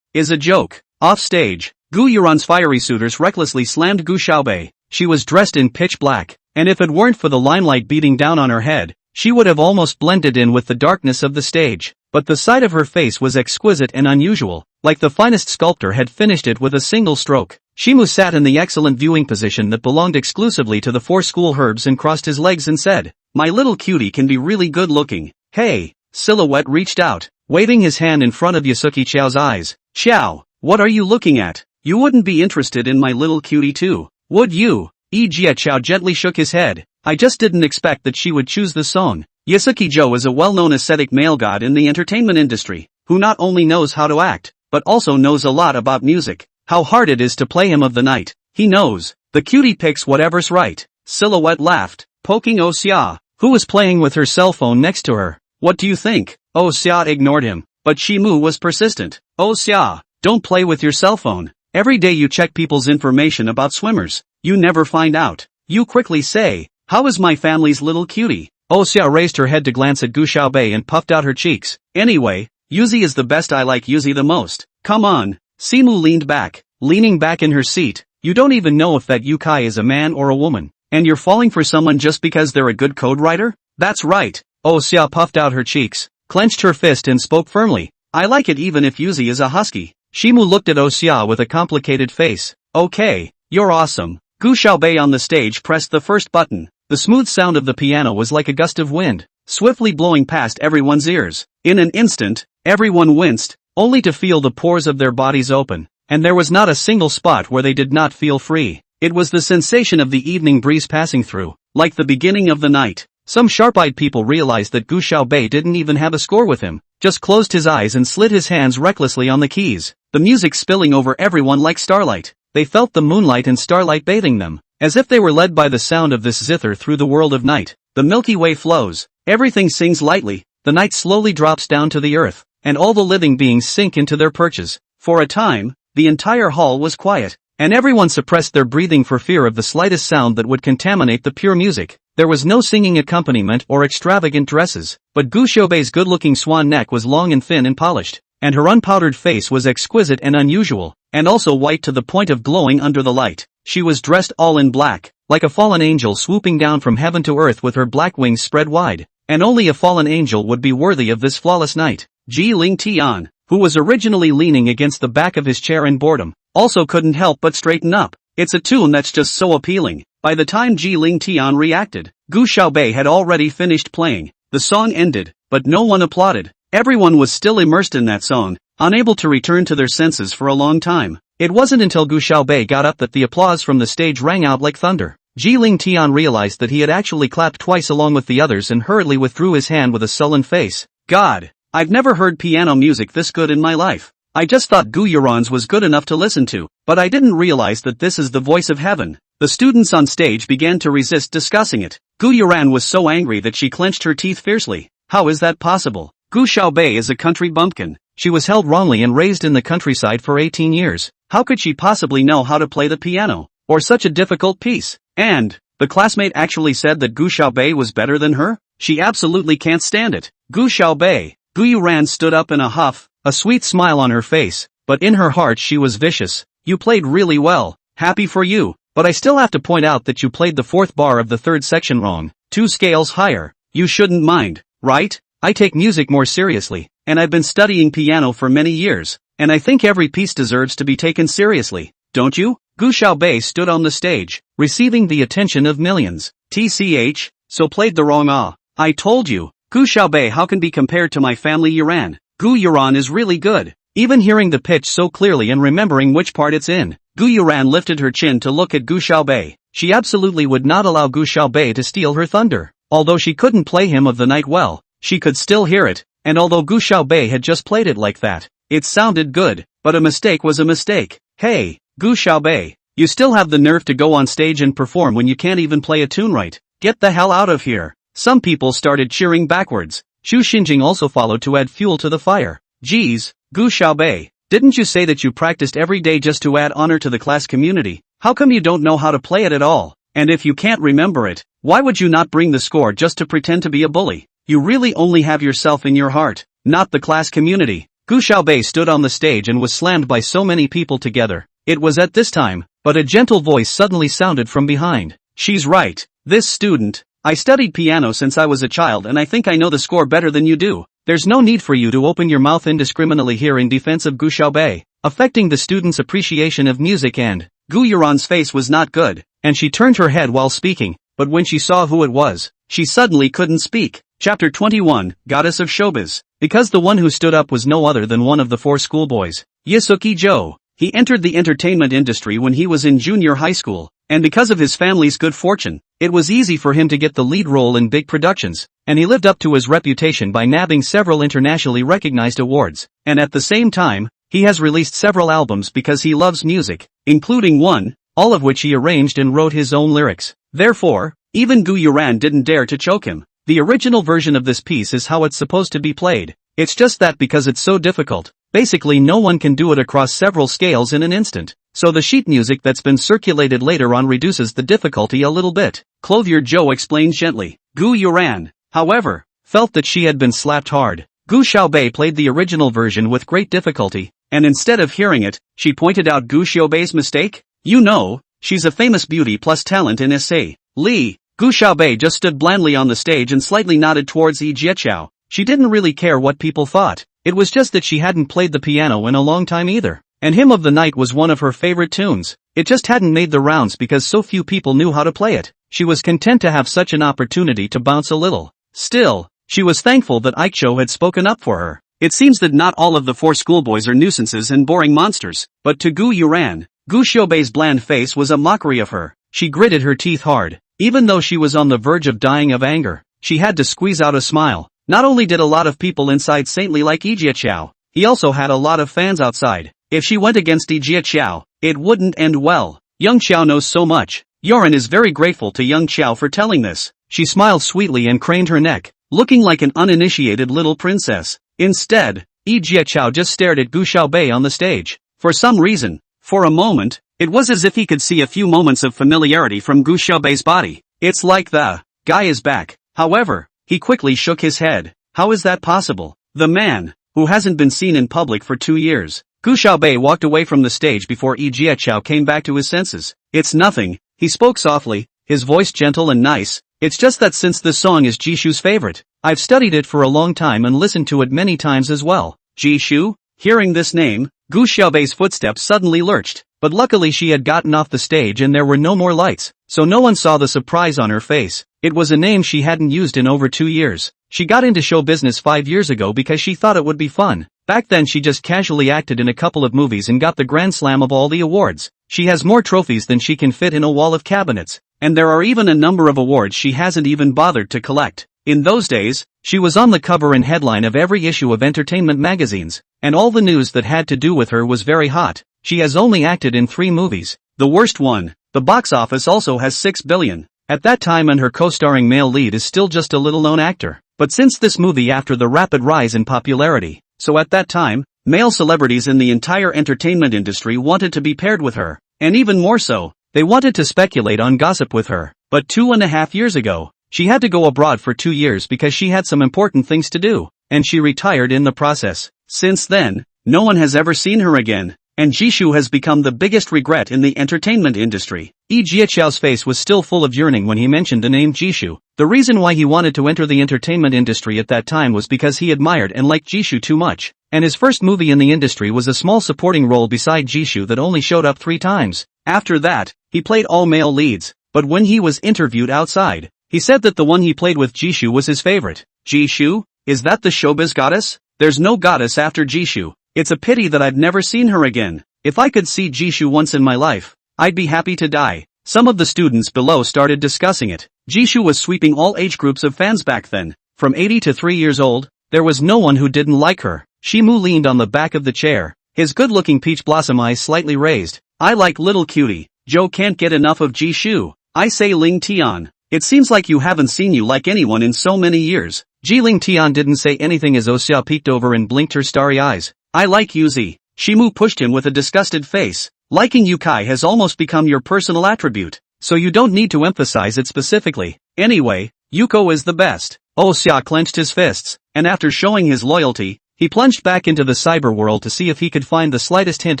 is a joke. Off stage, Gu Yuran's fiery suitors recklessly slammed Gu Xiaobei. She was dressed in pitch black, and if it weren't for the limelight beating down on her head, she would have almost blended in with the darkness of the stage. But the side of her face was exquisite and unusual, like the finest sculptor had finished it with a single stroke. Shimu sat in the excellent viewing position that belonged exclusively to the four school herbs and crossed his legs and said, "My little cutie can be really good looking." Hey, Silhouette reached out, waving his hand in front of Yasuki Chao's eyes. "Xiao, what are you looking at? You wouldn't be interested in my little cutie too, would you?" Jia Chao gently shook his head. "I just didn't expect that she would choose this song." Yasuki Joe is a well-known ascetic male god in the entertainment industry, who not only knows how to act, but also knows a lot about music. How hard it is to play him of the night, he knows. The cutie picks whatever's right. Silhouette laughed, poking Xia, who was playing with her cell phone next to her. "What do you think?" Xia ignored him, but Shimu was persistent. "Xia, don't play with your cell phone. Every day you check people's information about swimmers. You never find out. You quickly say, 'How is my family's little cutie?'" Xia raised her head to glance at Gu Xiaobei and puffed out her cheeks. "Anyway, Yuzi is the best. I like Yuzi the most. Come on." Simu leaned back, leaning back in her seat. "You don't even know if that Yukai is a man or a woman, and you're falling for someone just because they're a good code writer?" "That's right." Xia puffed out her cheeks, clenched her fist and spoke firmly. "I like it even if Yuzi is a husky." Shimu looked at Xia with a complicated face. "Okay, you're awesome." Gu Xiaobei on the stage pressed the first button. The smooth sound of the piano was like a gust of wind, swiftly blowing past everyone's ears. In an instant, everyone winced, only to feel the pores of their bodies open, and there was not a single spot where they did not feel free. It was the sensation of the evening breeze passing through, like the beginning of the night. Some sharp-eyed people realized that Gu Xiaobei didn't even have a score with him, just closed his eyes and slid his hands recklessly on the keys, the music spilling over everyone like starlight. They felt the moonlight and starlight bathing them, as if they were led by the sound of this zither through the world of night. The Milky Way flows, everything sings lightly, the night slowly drops down to the earth, and all the living beings sink into their perches. For a time, the entire hall was quiet, and everyone suppressed their breathing for fear of the slightest sound that would contaminate the pure music. There was no singing accompaniment or extravagant dresses, but Gu Xiaobei's good-looking swan neck was long and thin and polished, and her unpowdered face was exquisite and unusual, and also white to the point of glowing under the light. She was dressed all in black, like a fallen angel swooping down from heaven to earth with her black wings spread wide, and only a fallen angel would be worthy of this flawless night. Ji Ling Tian, who was originally leaning against the back of his chair in boredom, also couldn't help but straighten up. It's a tune that's just so appealing. By the time Ji Ling Tian reacted, Gu Xiaobei had already finished playing. The song ended, but no one applauded. Everyone was still immersed in that song, unable to return to their senses for a long time. It wasn't until Gu Xiaobei got up that the applause from the stage rang out like thunder. Ji Ling Tian realized that he had actually clapped twice along with the others and hurriedly withdrew his hand with a sullen face. "God, I've never heard piano music this good in my life. I just thought Gu Yuran's was good enough to listen to, but I didn't realize that this is the voice of heaven." The students on stage began to resist discussing it. Gu Yuran was so angry that she clenched her teeth fiercely. How is that possible? Gu Xiaobei is a country bumpkin. She was held wrongly and raised in the countryside for 18 years. How could she possibly know how to play the piano, or such a difficult piece? And, the classmate actually said that Gu Xiaobei was better than her? She absolutely can't stand it. Gu Xiaobei. Gu Yuran stood up in a huff, a sweet smile on her face, but in her heart she was vicious. "You played really well, happy for you, but I still have to point out that you played the fourth bar of the third section wrong, 2 scales higher. You shouldn't mind, right? I take music more seriously, and I've been studying piano for many years, and I think every piece deserves to be taken seriously, don't you? Gu Xiaobei stood on the stage, receiving the attention of millions. TCH, so played the wrong ah. I told you, Gu Xiaobei how can be compared to my family Yuran. Gu Yuran is really good. Even hearing the pitch so clearly and remembering which part it's in, Gu Yuran lifted her chin to look at Gu Xiaobei. She absolutely would not allow Gu Xiaobei to steal her thunder. Although she couldn't play Hymn of the Night well, she could still hear it, and although Gu Xiaobei had just played it like that, it sounded good, but a mistake was a mistake. Hey, Gu Xiaobei, you still have the nerve to go on stage and perform when you can't even play a tune right. Get the hell out of here. Some people started cheering backwards. Xu Xinjing also followed to add fuel to the fire. Geez, Gu Xiaobei, didn't you say that you practiced every day just to add honor to the class community? How come you don't know how to play it at all? And if you can't remember it, why would you not bring the score just to pretend to be a bully? You really only have yourself in your heart, not the class community. Gu Xiaobei stood on the stage and was slammed by so many people together. It was at this time, but a gentle voice suddenly sounded from behind. She's right. This student. I studied piano since I was a child and I think I know the score better than you do. There's no need for you to open your mouth indiscriminately here in defense of Gu Xiaobei, affecting the student's appreciation of music and Gu Yuran's face was not good, and she turned her head while speaking, but when she saw who it was, she suddenly couldn't speak. Chapter 21, Goddess of Showbiz. Because the one who stood up was no other than one of the four schoolboys, Yasuki Joe. He entered the entertainment industry when he was in junior high school, and because of his family's good fortune, it was easy for him to get the lead role in big productions, and he lived up to his reputation by nabbing several internationally recognized awards, and at the same time, he has released several albums because he loves music, including one, all of which he arranged and wrote his own lyrics. Therefore, even Gu Yuran didn't dare to choke him. The original version of this piece is how it's supposed to be played. It's just that because it's so difficult, basically no one can do it across several scales in an instant. So the sheet music that's been circulated later on reduces the difficulty a little bit. Clothier Joe explained gently. Gu Yuran, however, felt that she had been slapped hard. Gu Xiaobei played the original version with great difficulty, and instead of hearing it, she pointed out Gu Xiaobei's mistake. You know, she's a famous beauty plus talent in SA. Li. Gu Xiaobei just stood blandly on the stage and slightly nodded towards Yi Jieqiao. She didn't really care what people thought. It was just that she hadn't played the piano in a long time either. And Hymn of the Night was one of her favorite tunes. It just hadn't made the rounds because so few people knew how to play it. She was content to have such an opportunity to bounce a little. Still, she was thankful that Aicho had spoken up for her. It seems that not all of the four schoolboys are nuisances and boring monsters, but to Gu Yuran, Gu Xiaobei's bland face was a mockery of her. She gritted her teeth hard. Even though she was on the verge of dying of anger, she had to squeeze out a smile. Not only did a lot of people inside saintly like Yi Jieqiao, he also had a lot of fans outside. If she went against Yi Jieqiao, it wouldn't end well. Young Qiao knows so much. Yoran is very grateful to young Qiao for telling this. She smiled sweetly and craned her neck, looking like an uninitiated little princess. Instead, Yi Jieqiao just stared at Gu Xiaobei on the stage. For some reason, for a moment, it was as if he could see a few moments of familiarity from Gu Xiaobei's body. It's like the guy is back. However, he quickly shook his head. How is that possible? The man, who hasn't been seen in public for 2 years. Gu Xiaobei walked away from the stage before Yi Jieqiao came back to his senses. It's nothing, he spoke softly, his voice gentle and nice. It's just that since this song is Jishu's favorite, I've studied it for a long time and listened to it many times as well. Jishu? Hearing this name, Gu Xiaobei's footsteps suddenly lurched, but luckily she had gotten off the stage and there were no more lights, so no one saw the surprise on her face. It was a name she hadn't used in over 2 years. She got into show business 5 years ago because she thought it would be fun. Back then she just casually acted in a couple of movies and got the grand slam of all the awards. She has more trophies than she can fit in a wall of cabinets, and there are even a number of awards she hasn't even bothered to collect. In those days, she was on the cover and headline of every issue of entertainment magazines, and all the news that had to do with her was very hot. She has only acted in 3 movies. The worst one, the box office also has 6 billion. At that time, and her co-starring male lead is still just a little-known actor. But since this movie after the rapid rise in popularity, so at that time, male celebrities in the entire entertainment industry wanted to be paired with her, and even more so, they wanted to speculate on gossip with her. But 2.5 years ago, she had to go abroad for 2 years because she had some important things to do, and she retired in the process. Since then, no one has ever seen her again, and Jishu has become the biggest regret in the entertainment industry. Jiaqiao's face was still full of yearning when he mentioned the name Jishu. The reason why he wanted to enter the entertainment industry at that time was because he admired and liked Jishu too much, and his first movie in the industry was a small supporting role beside Jishu that only showed up 3 times. After that, he played all male leads, but when he was interviewed outside, he said that the one he played with Jishu was his favorite. Jishu? Is that the showbiz goddess? There's no goddess after Jishu. It's a pity that I've never seen her again. If I could see Jishu once in my life, I'd be happy to die. Some of the students below started discussing it. Jishu was sweeping all age groups of fans back then. From 80 to 3 years old, there was no one who didn't like her. Shimu leaned on the back of the chair, his good-looking peach blossom eyes slightly raised. I like little cutie. Joe can't get enough of Jishu. I say Ling Tian. It seems like you haven't seen you like anyone in so many years. Ling Tian didn't say anything as Oxia peeked over and blinked her starry eyes. I like Yuzi. Shimu pushed him with a disgusted face. Liking Yukai has almost become your personal attribute, so you don't need to emphasize it specifically. Anyway, Yuko is the best. Oxia clenched his fists, and after showing his loyalty, he plunged back into the cyber world to see if he could find the slightest hint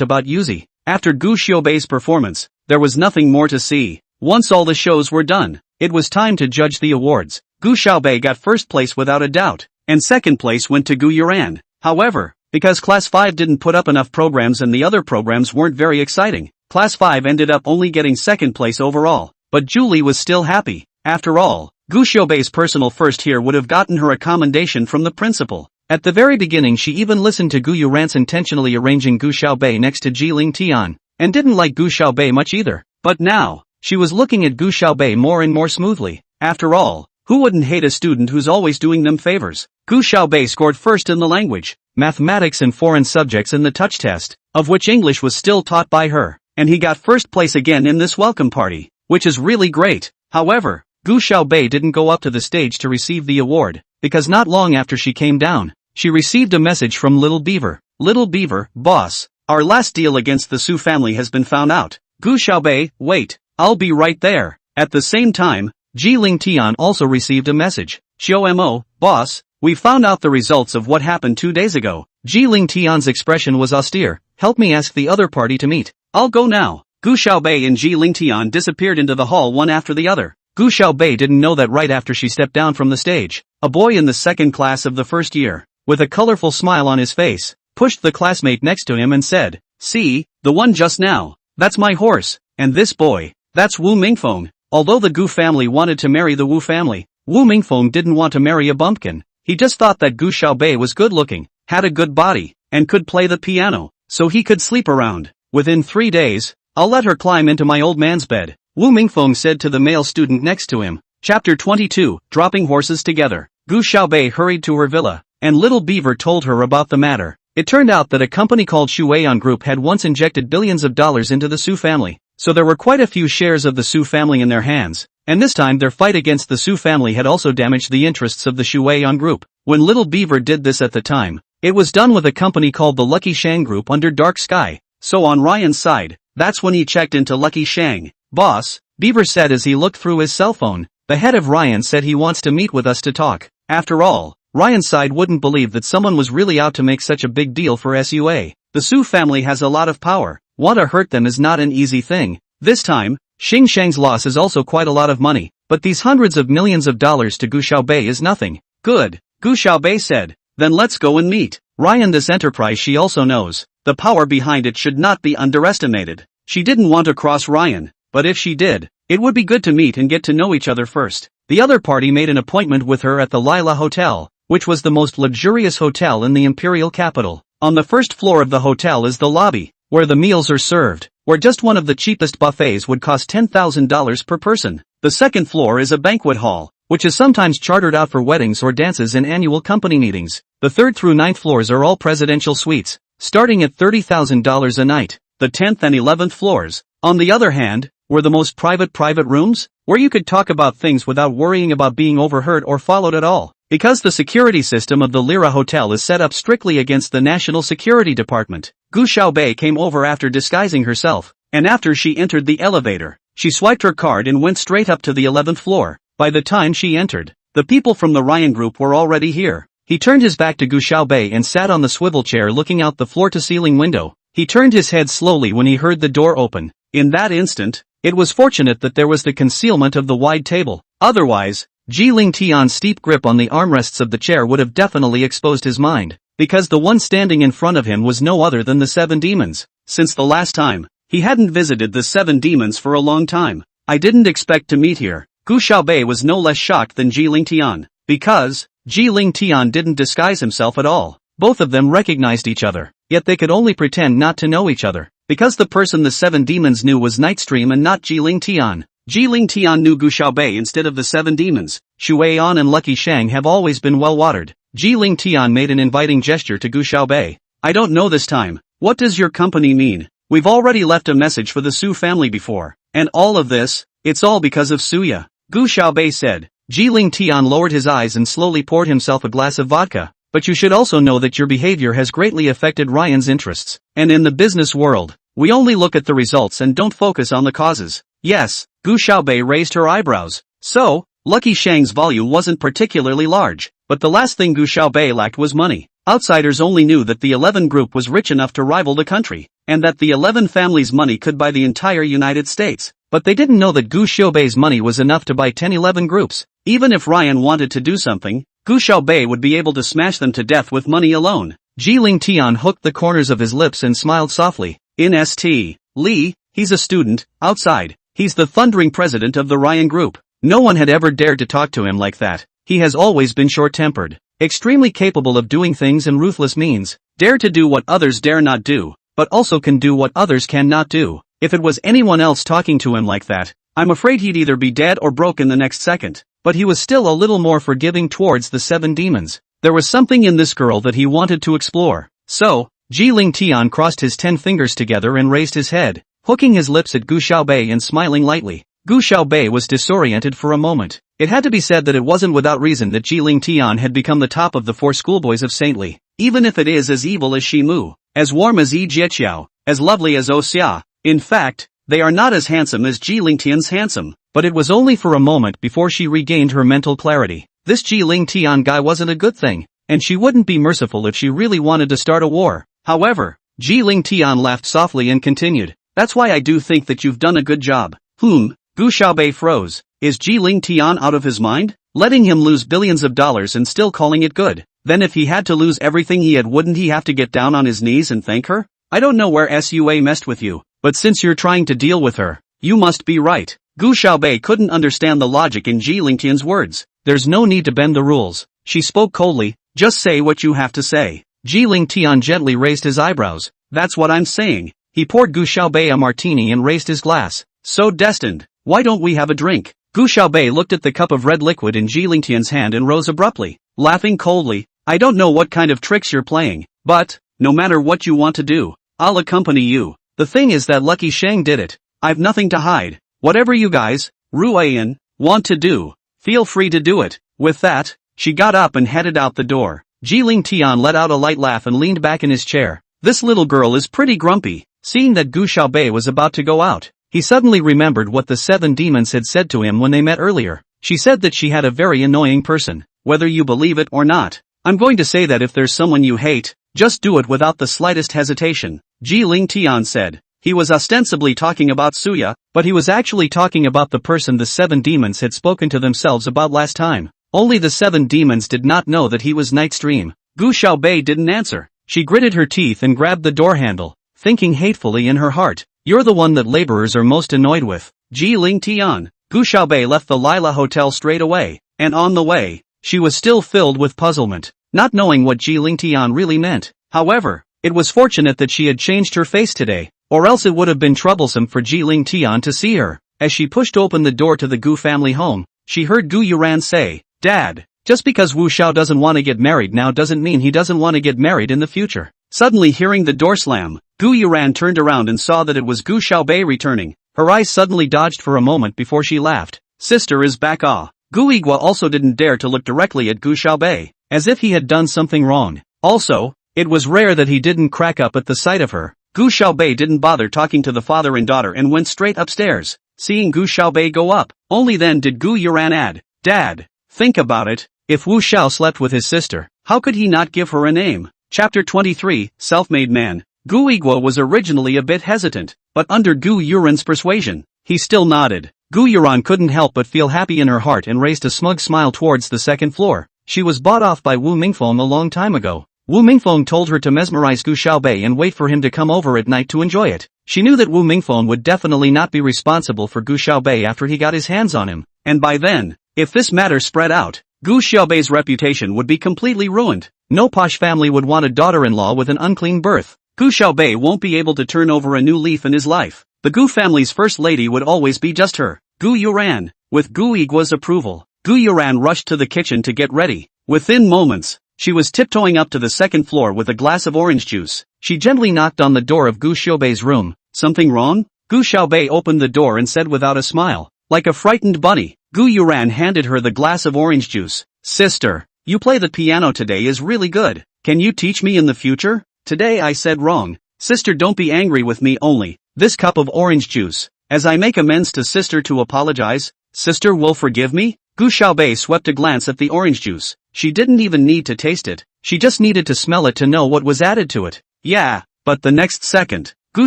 about Yuzi. After Gu Xiaobei's performance, there was nothing more to see. Once all the shows were done, it was time to judge the awards. Gu Xiaobei got first place without a doubt, and second place went to Gu Yuran. However, because Class 5 didn't put up enough programs and the other programs weren't very exciting, Class 5 ended up only getting second place overall. But Julie was still happy. After all, Gu Xiaobei's personal first here would have gotten her a commendation from the principal. At the very beginning she even listened to Gu Yuran's intentionally arranging Gu Xiaobei next to Ling Tian, and didn't like Gu Xiaobei much either. But now, she was looking at Gu Xiaobei more and more smoothly. After all, who wouldn't hate a student who's always doing them favors? Gu Xiaobei scored first in the language, mathematics and foreign subjects in the touch test, of which English was still taught by her, and he got first place again in this welcome party, which is really great. However, Gu Xiaobei didn't go up to the stage to receive the award, because not long after she came down, she received a message from Little Beaver. Little Beaver, boss, our last deal against the Su family has been found out. Gu Xiaobei, wait, I'll be right there. At the same time, Ling Tian also received a message. Xiao boss, we found out the results of what happened 2 days ago. Ling Tian's expression was austere. Help me ask the other party to meet. I'll go now. Gu Xiaobei and Ling Tian disappeared into the hall one after the other. Gu Xiaobei didn't know that right after she stepped down from the stage, a boy in the second class of the first year, with a colorful smile on his face, pushed the classmate next to him and said, see, the one just now, that's my horse, and this boy, that's Wu Mingfeng. Although the Gu family wanted to marry the Wu family, Wu Mingfeng didn't want to marry a bumpkin. He just thought that Gu Xiaobei was good looking, had a good body, and could play the piano, so he could sleep around. Within 3 days, I'll let her climb into my old man's bed, Wu Mingfeng said to the male student next to him. Chapter 22, Dropping Horses Together. Gu Xiaobei hurried to her villa, and Little Beaver told her about the matter. It turned out that a company called Shuayan Group had once injected billions of dollars into the Su family, so there were quite a few shares of the Su family in their hands, and this time their fight against the Su family had also damaged the interests of the Shuayan Group. When Little Beaver did this at the time, it was done with a company called the Lucky Shang Group under Dark Sky, so on Ryan's side, that's when he checked into Lucky Shang. Boss, Beaver said as he looked through his cell phone, the head of Ryan said he wants to meet with us to talk. After all, Ryan's side wouldn't believe that someone was really out to make such a big deal for SUA. The Su family has a lot of power. Want to hurt them is not an easy thing. This time, Xing Shang's loss is also quite a lot of money, but these hundreds of millions of dollars to Gu Xiaobei is nothing. Good, Gu Xiaobei said. Then let's go and meet Ryan. This enterprise she also knows. The power behind it should not be underestimated. She didn't want to cross Ryan, but if she did, it would be good to meet and get to know each other first. The other party made an appointment with her at the Lila Hotel, which was the most luxurious hotel in the imperial capital. On the first floor of the hotel is the lobby, where the meals are served, where just one of the cheapest buffets would cost $10,000 per person. The second floor is a banquet hall, which is sometimes chartered out for weddings or dances and annual company meetings. The third through ninth floors are all presidential suites, starting at $30,000 a night. The 10th and 11th floors, on the other hand, were the most private rooms, where you could talk about things without worrying about being overheard or followed at all. Because the security system of the Lyra Hotel is set up strictly against the National Security Department, Gu Xiaobei came over after disguising herself, and after she entered the elevator, she swiped her card and went straight up to the 11th floor. By the time she entered, the people from the Ryan Group were already here. He turned his back to Gu Xiaobei and sat on the swivel chair looking out the floor-to-ceiling window. He turned his head slowly when he heard the door open. In that instant, it was fortunate that there was the concealment of the wide table. Otherwise, Ji Ling Tian's steep grip on the armrests of the chair would have definitely exposed his mind, because the one standing in front of him was no other than the 7 demons. Since the last time, he hadn't visited the 7 demons for a long time. I didn't expect to meet here. Gu Xiaobei was no less shocked than Ji Ling Tian, because Ji Ling Tian didn't disguise himself at all. Both of them recognized each other, yet they could only pretend not to know each other, because the person the 7 demons knew was Nightstream and not Ji Ling Tian. Ji Ling Tian knew Gu Xiaobei instead of the 7 demons. Shui An and Lucky Shang have always been well-watered. Ji Ling Tian made an inviting gesture to Gu Xiaobei. I don't know this time. What does your company mean? We've already left a message for the Su family before. And all of this, it's all because of Suya. Gu Xiaobei said. Ji Ling Tian lowered his eyes and slowly poured himself a glass of vodka. But you should also know that your behavior has greatly affected Ryan's interests. And in the business world, we only look at the results and don't focus on the causes. Yes, Gu Xiaobei raised her eyebrows. So, Lucky Shang's volume wasn't particularly large, but the last thing Gu Xiaobei lacked was money. Outsiders only knew that the 11 group was rich enough to rival the country, and that the 11 family's money could buy the entire United States. But they didn't know that Gu Xiaobei's money was enough to buy 10-11 groups. Even if Ryan wanted to do something, Gu Xiaobei would be able to smash them to death with money alone. Ji Ling Tian hooked the corners of his lips and smiled softly. In St. Li, he's a student, outside. He's the thundering president of the Ryan Group. No one had ever dared to talk to him like that. He has always been short-tempered, extremely capable of doing things in ruthless means, dare to do what others dare not do, but also can do what others cannot do. If it was anyone else talking to him like that, I'm afraid he'd either be dead or broke in the next second. But he was still a little more forgiving towards the 7 demons. There was something in this girl that he wanted to explore. So, Ji Ling Tian crossed his 10 fingers together and raised his head, hooking his lips at Gu Xiaobei and smiling lightly. Gu Xiaobei was disoriented for a moment. It had to be said that it wasn't without reason that Ji Ling Tian had become the top of the 4 schoolboys of St. Li. Even if it is as evil as Shi Mu, as warm as Yi Jieqiao, as lovely as O Xia. In fact, they are not as handsome as Ji Ling Tian's handsome. But it was only for a moment before she regained her mental clarity. This Ji Ling Tian guy wasn't a good thing, and she wouldn't be merciful if she really wanted to start a war. However, Ji Ling Tian laughed softly and continued. That's why I do think that you've done a good job. Gu Xiaobei froze. Is Ji Ling Tian out of his mind? Letting him lose billions of dollars and still calling it good? Then if he had to lose everything he had, wouldn't he have to get down on his knees and thank her? I don't know where Sua messed with you, but since you're trying to deal with her, you must be right. Gu Xiaobei couldn't understand the logic in Ji Ling Tian's words. There's no need to bend the rules. She spoke coldly. Just say what you have to say. Ji Ling Tian gently raised his eyebrows. That's what I'm saying. He poured Gu Xiaobei a martini and raised his glass. So destined. Why don't we have a drink? Gu Xiaobei looked at the cup of red liquid in Ji Ling Tian's hand and rose abruptly, laughing coldly. I don't know what kind of tricks you're playing, but, no matter what you want to do, I'll accompany you. The thing is that Lucky Shang did it. I've nothing to hide. Whatever you guys, Ruian, want to do, feel free to do it. With that, she got up and headed out the door. Ji Ling Tian let out a light laugh and leaned back in his chair. This little girl is pretty grumpy. Seeing that Gu Xiaobei was about to go out, he suddenly remembered what the 7 demons had said to him when they met earlier. She said that she had a very annoying person. Whether you believe it or not, I'm going to say that if there's someone you hate, just do it without the slightest hesitation. Ji Ling Tian said. He was ostensibly talking about Suya, but he was actually talking about the person the 7 demons had spoken to themselves about last time. Only the 7 demons did not know that he was Nightstream. Gu Xiaobei didn't answer. She gritted her teeth and grabbed the door handle, thinking hatefully in her heart. You're the one that laborers are most annoyed with. Ji Ling Tian. Gu Xiaobei left the Lila Hotel straight away, and on the way, she was still filled with puzzlement, not knowing what Ji Ling Tian really meant. However, it was fortunate that she had changed her face today, or else it would have been troublesome for Ji Ling Tian to see her. As she pushed open the door to the Gu family home, she heard Gu Yuran say, Dad, just because Wu Xiao doesn't want to get married now doesn't mean he doesn't want to get married in the future. Suddenly hearing the door slam, Gu Yuran turned around and saw that it was Gu Xiaobei returning. Her eyes suddenly dodged for a moment before she laughed. Sister is back. Gu Yigua also didn't dare to look directly at Gu Xiaobei, as if he had done something wrong. Also, it was rare that he didn't crack up at the sight of her. Gu Xiaobei didn't bother talking to the father and daughter and went straight upstairs. Seeing Gu Xiaobei go up, only then did Gu Yuran add, Dad, think about it, if Wu Xiao slept with his sister, how could he not give her a name? Chapter 23, Self-Made Man. Gu Yigua was originally a bit hesitant, but under Gu Yuran's persuasion, he still nodded. Gu Yuran couldn't help but feel happy in her heart and raised a smug smile towards the second floor. She was bought off by Wu Mingfeng a long time ago. Wu Mingfeng told her to mesmerize Gu Xiaobei and wait for him to come over at night to enjoy it. She knew that Wu Mingfeng would definitely not be responsible for Gu Xiaobei after he got his hands on him, and by then, if this matter spread out, Gu Xiaobei's reputation would be completely ruined. No posh family would want a daughter-in-law with an unclean birth. Gu Xiaobei won't be able to turn over a new leaf in his life. The Gu family's first lady would always be just her, Gu Yuran. With Gu Yigua's approval, Gu Yuran rushed to the kitchen to get ready. Within moments, she was tiptoeing up to the second floor with a glass of orange juice. She gently knocked on the door of Gu Xiaobei's room. Something wrong? Gu Xiaobei opened the door and said without a smile. Like a frightened bunny, Gu Yuran handed her the glass of orange juice. Sister, you play the piano today is really good. Can you teach me in the future? Today I said wrong. Sister, don't be angry with me only. This cup of orange juice. As I make amends to sister to apologize, sister will forgive me? Gu Xiaobei swept a glance at the orange juice. She didn't even need to taste it. She just needed to smell it to know what was added to it. Yeah, but the next second, Gu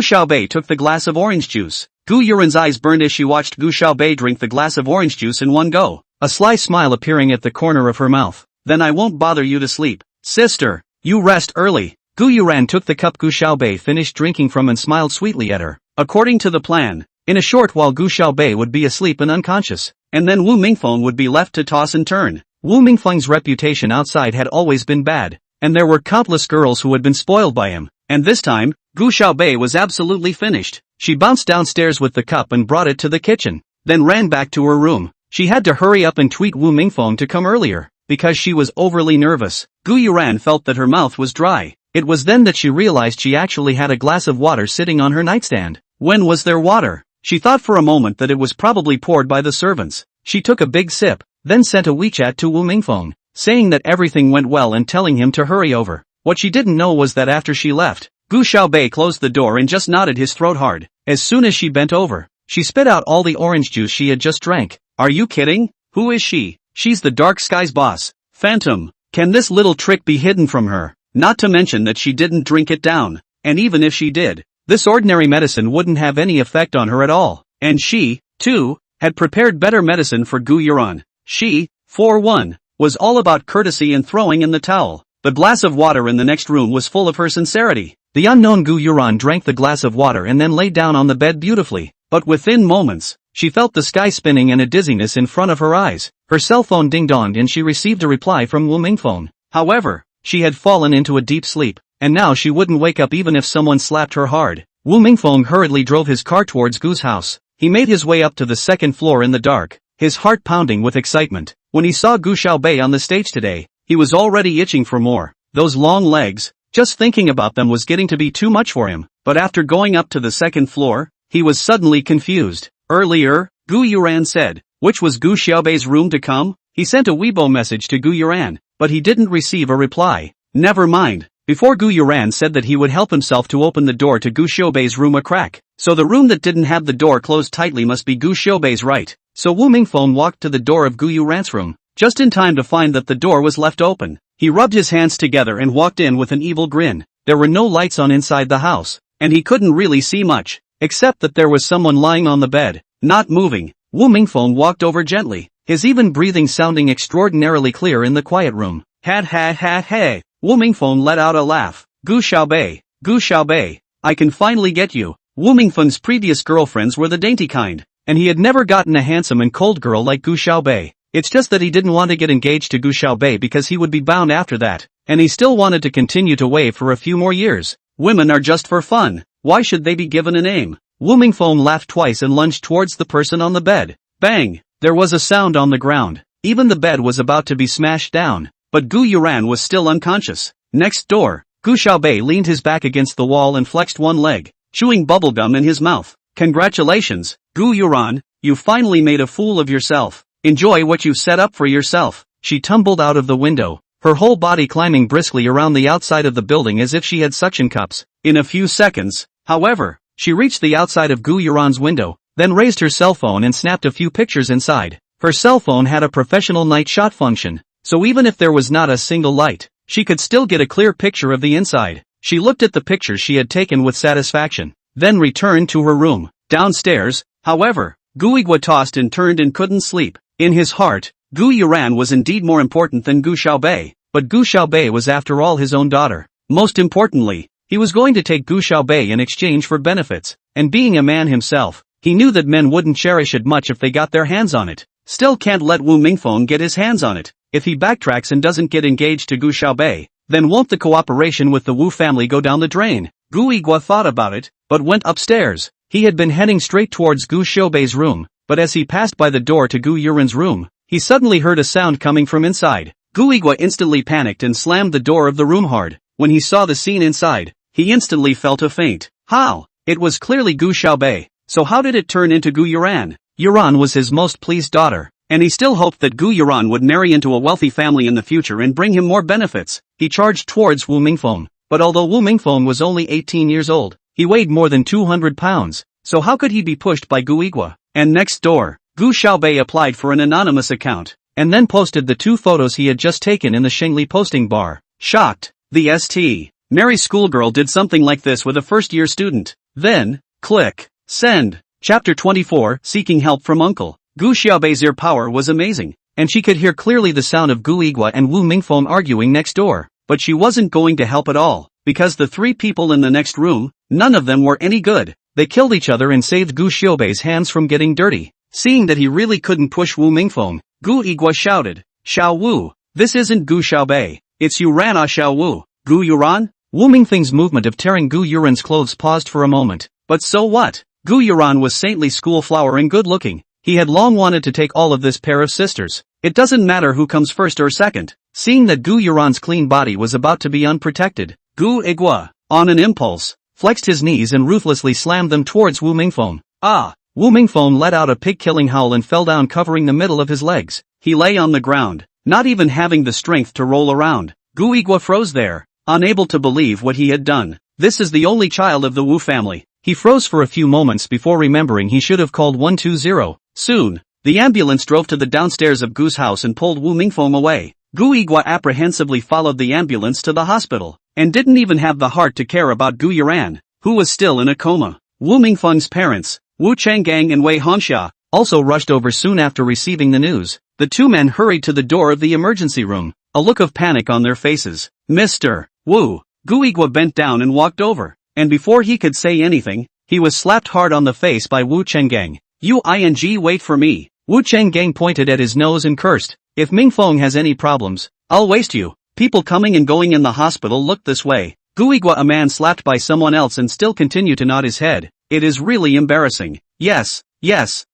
Xiaobei took the glass of orange juice. Gu Yuran's eyes burned as she watched Gu Xiaobei drink the glass of orange juice in one go, a sly smile appearing at the corner of her mouth. Then I won't bother you to sleep. Sister, you rest early. Gu Yuran took the cup Gu Xiaobei finished drinking from and smiled sweetly at her. According to the plan, in a short while Gu Xiaobei would be asleep and unconscious, and then Wu Mingfeng would be left to toss and turn. Wu Mingfeng's reputation outside had always been bad, and there were countless girls who had been spoiled by him, and this time, Gu Xiaobei was absolutely finished. She bounced downstairs with the cup and brought it to the kitchen, then ran back to her room. She had to hurry up and tweet Wu Mingfeng to come earlier, because she was overly nervous. Gu Yuran felt that her mouth was dry. It was then that she realized she actually had a glass of water sitting on her nightstand. When was there water? She thought for a moment that it was probably poured by the servants. She took a big sip, then sent a WeChat to Wu Mingfeng, saying that everything went well and telling him to hurry over. What she didn't know was that after she left, Gu Xiaobei closed the door and just knotted his throat hard. As soon as she bent over, she spit out all the orange juice she had just drank. Are you kidding? Who is she? She's the Dark Sky's boss. Phantom. Can this little trick be hidden from her? Not to mention that she didn't drink it down. And even if she did, this ordinary medicine wouldn't have any effect on her at all. And she, too, had prepared better medicine for Gu Yuran. She, for one, was all about courtesy and throwing in the towel. The glass of water in the next room was full of her sincerity. The unknown Gu Yuran drank the glass of water and then lay down on the bed beautifully. But within moments, she felt the sky spinning and a dizziness in front of her eyes. Her cell phone ding-donged and she received a reply from Wu Mingfeng. However, she had fallen into a deep sleep, and now she wouldn't wake up even if someone slapped her hard. Wu Mingfeng hurriedly drove his car towards Gu's house. He made his way up to the second floor in the dark, his heart pounding with excitement. When he saw Gu Xiaobei on the stage today, he was already itching for more. Those long legs, just thinking about them was getting to be too much for him. But after going up to the second floor, he was suddenly confused. Earlier, Gu Yuran said, which was Gu Xiaobei's room to come? He sent a Weibo message to Gu Yuran, but he didn't receive a reply. Never mind. Before Gu Yuran said that he would help himself to open the door to Gu Xiaobei's room a crack. So the room that didn't have the door closed tightly must be Gu Xiaobei's right. So Wu Mingfeng walked to the door of Gu Yuran's room, just in time to find that the door was left open. He rubbed his hands together and walked in with an evil grin. There were no lights on inside the house, and he couldn't really see much, except that there was someone lying on the bed, not moving. Wu Mingfeng walked over gently, his even breathing sounding extraordinarily clear in the quiet room. Had ha ha ha. Wu Mingfeng let out a laugh. Gu Xiaobei, I can finally get you. Wu Mingfeng's previous girlfriends were the dainty kind, and he had never gotten a handsome and cold girl like Gu Xiaobei. It's just that he didn't want to get engaged to Gu Xiaobei because he would be bound after that, and he still wanted to continue to wave for a few more years. Women are just for fun. Why should they be given a name? Wu Mingfeng laughed twice and lunged towards the person on the bed. Bang! There was a sound on the ground. Even the bed was about to be smashed down, but Gu Yuran was still unconscious. Next door, Gu Xiaobei leaned his back against the wall and flexed one leg, chewing bubblegum in his mouth. Congratulations, Gu Yuran, you finally made a fool of yourself. Enjoy what you've set up for yourself. She tumbled out of the window, her whole body climbing briskly around the outside of the building as if she had suction cups. In a few seconds, however, she reached the outside of Gu Yuran's window, then raised her cell phone and snapped a few pictures inside. Her cell phone had a professional night shot function, so even if there was not a single light, she could still get a clear picture of the inside. She looked at the pictures she had taken with satisfaction, then returned to her room. Downstairs, however, Gu Igwa tossed and turned and couldn't sleep. In his heart, Gu Yuran was indeed more important than Gu Xiaobei, but Gu Xiaobei was after all his own daughter. Most importantly, he was going to take Gu Xiaobei in exchange for benefits, and being a man himself, he knew that men wouldn't cherish it much if they got their hands on it. Still can't let Wu Mingfeng get his hands on it. If he backtracks and doesn't get engaged to Gu Xiaobei, then won't the cooperation with the Wu family go down the drain? Gu Igwa thought about it, but went upstairs. He had been heading straight towards Gu Xiaobei's room, but as he passed by the door to Gu Yuran's room, he suddenly heard a sound coming from inside. Gu Igwa instantly panicked and slammed the door of the room hard. When he saw the scene inside, he instantly felt a faint. How? It was clearly Gu Xiaobei. So how did it turn into Gu Yuran? Yuran was his most pleased daughter, and he still hoped that Gu Yuran would marry into a wealthy family in the future and bring him more benefits. He charged towards Wu Mingfeng, but although Wu Mingfeng was only 18 years old, he weighed more than 200 pounds, so how could he be pushed by Gu Igwa? And next door, Gu Xiaobei applied for an anonymous account, and then posted the 2 photos he had just taken in the Shengli posting bar. Shocked, the St. Mary schoolgirl did something like this with a first-year student. Then, click, send. Chapter 24, Seeking Help from Uncle. Gu Xiaobei's ear power was amazing, and she could hear clearly the sound of Gu Igwa and Wu Mingfeng arguing next door. But she wasn't going to help at all, because the 3 people in the next room, none of them were any good. They killed each other and saved Gu Xiaobei's hands from getting dirty. Seeing that he really couldn't push Wu Mingfeng, Gu Igwa shouted, Xiao Wu, this isn't Gu Xiaobei, it's Yuran Xiao Wu. Gu Yuran? Wu Mingfeng's movement of tearing Gu Yuran's clothes paused for a moment. But so what? Gu Yuran was saintly schoolflower and good-looking. He had long wanted to take all of this pair of sisters. It doesn't matter who comes first or second. Seeing that Gu Yuran's clean body was about to be unprotected, Gu Igwa, on an impulse, flexed his knees and ruthlessly slammed them towards Wu Mingfeng. Ah! Wu Mingfeng let out a pig-killing howl and fell down covering the middle of his legs. He lay on the ground, not even having the strength to roll around. Gu Igwa froze there, unable to believe what he had done. This is the only child of the Wu family. He froze for a few moments before remembering he should have called 120. Soon, the ambulance drove to the downstairs of Gu's house and pulled Wu Mingfeng away. Gu Igwa apprehensively followed the ambulance to the hospital, and didn't even have the heart to care about Gu Yuran, who was still in a coma. Wu Mingfeng's parents, Wu Changgang and Wei Hongxia, also rushed over soon after receiving the news. The 2 men hurried to the door of the emergency room, a look of panic on their faces. Mr. Wu. Gu Igwa bent down and walked over, and before he could say anything, he was slapped hard on the face by Wu Changgang. Wait for me. Wu Changgang pointed at his nose and cursed. If Mingfeng has any problems, I'll waste you. People coming and going in the hospital looked this way. Gu Igwa, a man slapped by someone else, and still continued to nod his head. It is really embarrassing. Yes,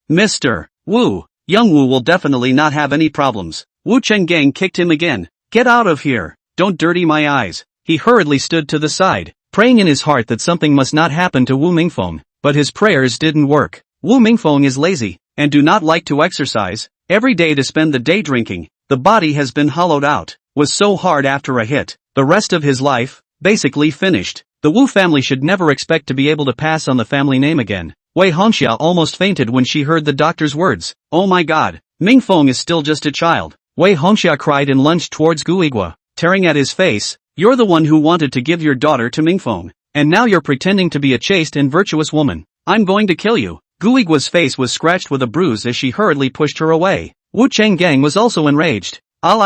Mr. Wu. Young Wu will definitely not have any problems. Wu Changgang kicked him again. Get out of here. Don't dirty my eyes. He hurriedly stood to the side, praying in his heart that something must not happen to Wu Mingfeng, but his prayers didn't work. Wu Mingfeng is lazy, and do not like to exercise, every day to spend the day drinking. The body has been hollowed out, was so hard after a hit. The rest of his life, basically finished. The Wu family should never expect to be able to pass on the family name again. Wei Hongxia almost fainted when she heard the doctor's words. Oh my god, Mingfeng is still just a child. Wei Hongxia cried and lunged towards Gu Igwa, tearing at his face. You're the one who wanted to give your daughter to Mingfeng, and now you're pretending to be a chaste and virtuous woman. I'm going to kill you. Gu Igwa's face was scratched with a bruise as she hurriedly pushed her away. Wu Changgang was also enraged. I'll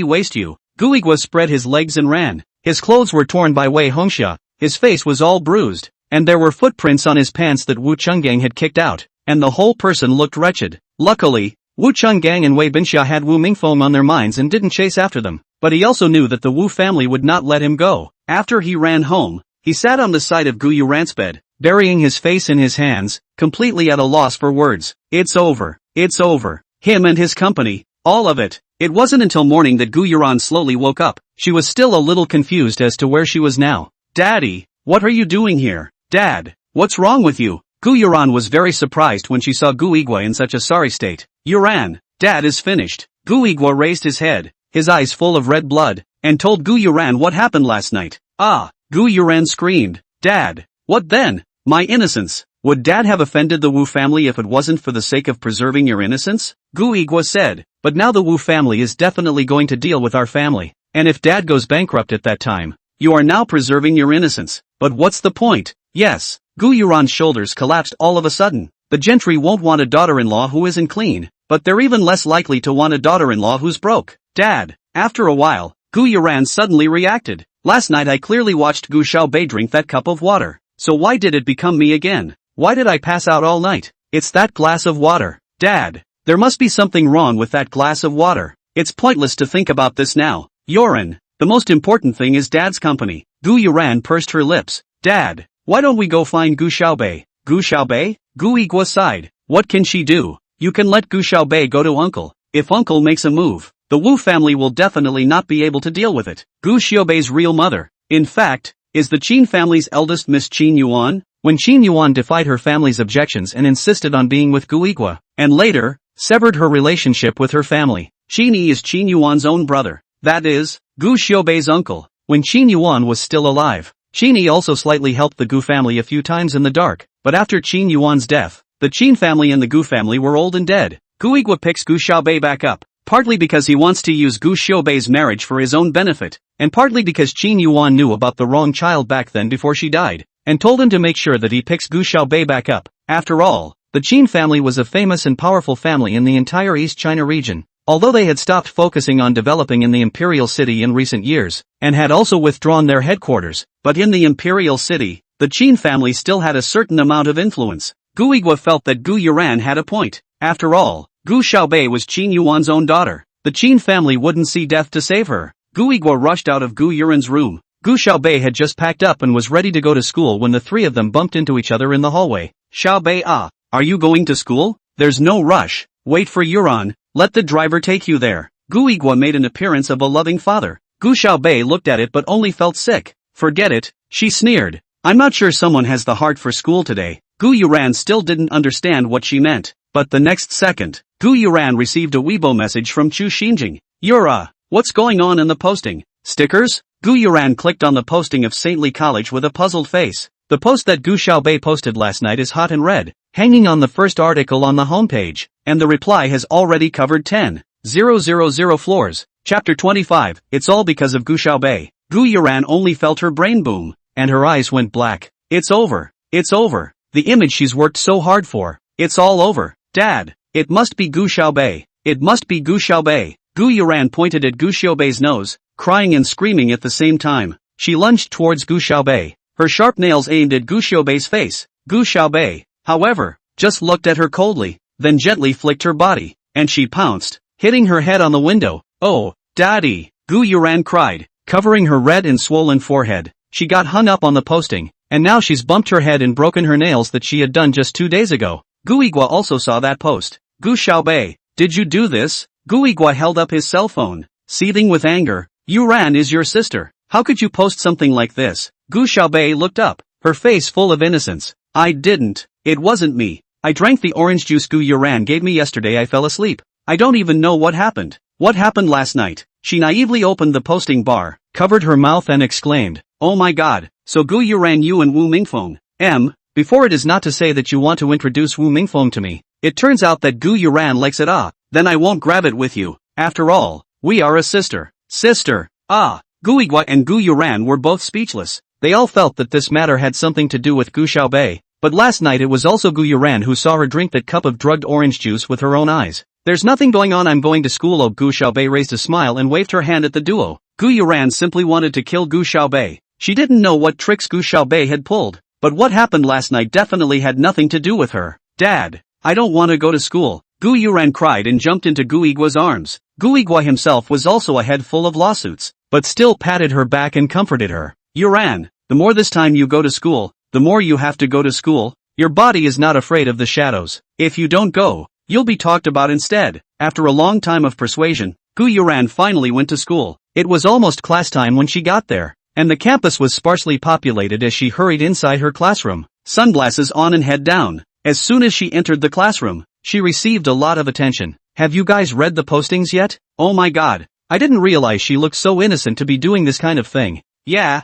waste you. Gu Igwa spread his legs and ran. His clothes were torn by Wei Hongxia, his face was all bruised, and there were footprints on his pants that Wu Changgang had kicked out, and the whole person looked wretched. Luckily, Wu Changgang and Wei Binxia had Wu Mingfeng on their minds and didn't chase after them, but he also knew that the Wu family would not let him go. After he ran home, he sat on the side of Gu Yuran's bed, burying his face in his hands, completely at a loss for words. It's over. Him and his company, all of it. It wasn't until morning that Gu Yuran slowly woke up. She was still a little confused as to where she was now. Daddy, what are you doing here? Dad, what's wrong with you? Gu Yuran was very surprised when she saw Gu Igwa in such a sorry state. Yuran, Dad is finished. Gu Igwa raised his head, his eyes full of red blood, and told Gu Yuran what happened last night. Ah! Gu Yuran screamed. Dad, what then? My innocence. Would Dad have offended the Wu family if it wasn't for the sake of preserving your innocence? Gu Igwa said. But now the Wu family is definitely going to deal with our family, and if Dad goes bankrupt at that time, You are now preserving your innocence. But what's the point? Yes. Gu Yuran's shoulders collapsed all of a sudden. The gentry won't want a daughter-in-law who isn't clean, but they're even less likely to want a daughter-in-law who's broke. Dad. After a while, Gu Yuran suddenly reacted. Last night I clearly watched Gu Xiaobei drink that cup of water. So why did it become me again? Why did I pass out all night? It's that glass of water. Dad. There must be something wrong with that glass of water. It's pointless to think about this now. Yoran. The most important thing is Dad's company. Gu Yuran pursed her lips. Dad. Why don't we go find Gu Xiaobei? Gu Xiaobei? Gu Yigua sighed. What can she do? You can let Gu Xiaobei go to Uncle. If Uncle makes a move, the Wu family will definitely not be able to deal with it. Gu Xiaobei's real mother, in fact, is the Qin family's eldest Miss Qin Yuan. When Qin Yuan defied her family's objections and insisted on being with Gu Yigua, and later, severed her relationship with her family, Qin Yi is Qin Yuan's own brother. That is, Gu Xiaobei's uncle. When Qin Yuan was still alive, Qin Yi also slightly helped the Gu family a few times in the dark, but after Qin Yuan's death, the Qin family and the Gu family were old and dead. Gu Yigua picks Gu Xiaobei back up, partly because he wants to use Gu Xiaobei's marriage for his own benefit, and partly because Qin Yuan knew about the wrong child back then before she died, and told him to make sure that he picks Gu Xiaobei back up. After all, the Qin family was a famous and powerful family in the entire East China region. Although they had stopped focusing on developing in the imperial city in recent years, and had also withdrawn their headquarters, but in the imperial city, the Qin family still had a certain amount of influence. Gu Yigua felt that Gu Yuran had a point. After all, Gu Xiaobei was Qin Yuan's own daughter. The Qin family wouldn't see death to save her. Gu Yigua rushed out of Gu Yuran's room. Gu Xiaobei had just packed up and was ready to go to school when the three of them bumped into each other in the hallway. Xiaobei, are you going to school? There's no rush. Wait for Yuran. Let the driver take you there. Gu Yigua made an appearance of a loving father. Gu Xiaobei looked at it but only felt sick. Forget it, she sneered. I'm not sure someone has the heart for school today. Gu Yuran still didn't understand what she meant. But the next second, Gu Yuran received a Weibo message from Chu Xinjing. What's going on in the posting? Stickers? Gu Yuran clicked on the posting of Saintly College with a puzzled face. The post that Gu Xiaobei posted last night is hot and red, hanging on the first article on the homepage, and the reply has already covered 10,000 floors. Chapter 25, It's all because of Gu Xiaobei. Gu Yuran only felt her brain boom, and her eyes went black. It's over. It's over. The image she's worked so hard for. It's all over. Dad. It must be Gu Xiaobei. It must be Gu Xiaobei. Gu Yuran pointed at Gu Xiaobei's nose, crying and screaming at the same time. She lunged towards Gu Xiaobei, her sharp nails aimed at Gu Xiaobei's face. Gu Xiaobei, however, just looked at her coldly, then gently flicked her body, and she pounced, hitting her head on the window. Oh, Daddy! Gu Yuran cried, covering her red and swollen forehead. She got hung up on the posting, and now she's bumped her head and broken her nails that she had done just 2 days ago. Gu Yigua also saw that post. Gu Xiaobei, did you do this? Gu Yigua held up his cell phone, seething with anger. Yuran is your sister. How could you post something like this? Gu Xiaobei looked up, her face full of innocence. I didn't. It wasn't me. I drank the orange juice Gu Yuran gave me yesterday. I fell asleep. I don't even know what happened. What happened last night? She naively opened the posting bar, covered her mouth and exclaimed, oh my god, so Gu Yuran you and Wu Mingfeng. Before it is not to say that you want to introduce Wu Mingfeng to me. It turns out that Gu Yuran likes it. Then I won't grab it with you. After all, we are a sister. Sister. Gu Yigua and Gu Yuran were both speechless. They all felt that this matter had something to do with Gu Xiaobei, but last night it was also Gu Yuran who saw her drink that cup of drugged orange juice with her own eyes. There's nothing going on. I'm going to school. Oh, Gu Xiaobei raised a smile and waved her hand at the duo. Gu Yuran simply wanted to kill Gu Xiaobei. She didn't know what tricks Gu Xiaobei had pulled, but what happened last night definitely had nothing to do with her. Dad, I don't want to go to school. Gu Yuran cried and jumped into Gu Yigua's arms. Gu Yigua himself was also a head full of lawsuits, but still patted her back and comforted her. Yuran, the more this time you go to school, the more you have to go to school. Your body is not afraid of the shadows. If you don't go, you'll be talked about instead. After a long time of persuasion, Gu Yuran finally went to school. It was almost class time when she got there, and the campus was sparsely populated as she hurried inside her classroom, sunglasses on and head down. As soon as she entered the classroom, she received a lot of attention. Have you guys read the postings yet? Oh my god, I didn't realize she looked so innocent to be doing this kind of thing. Yeah,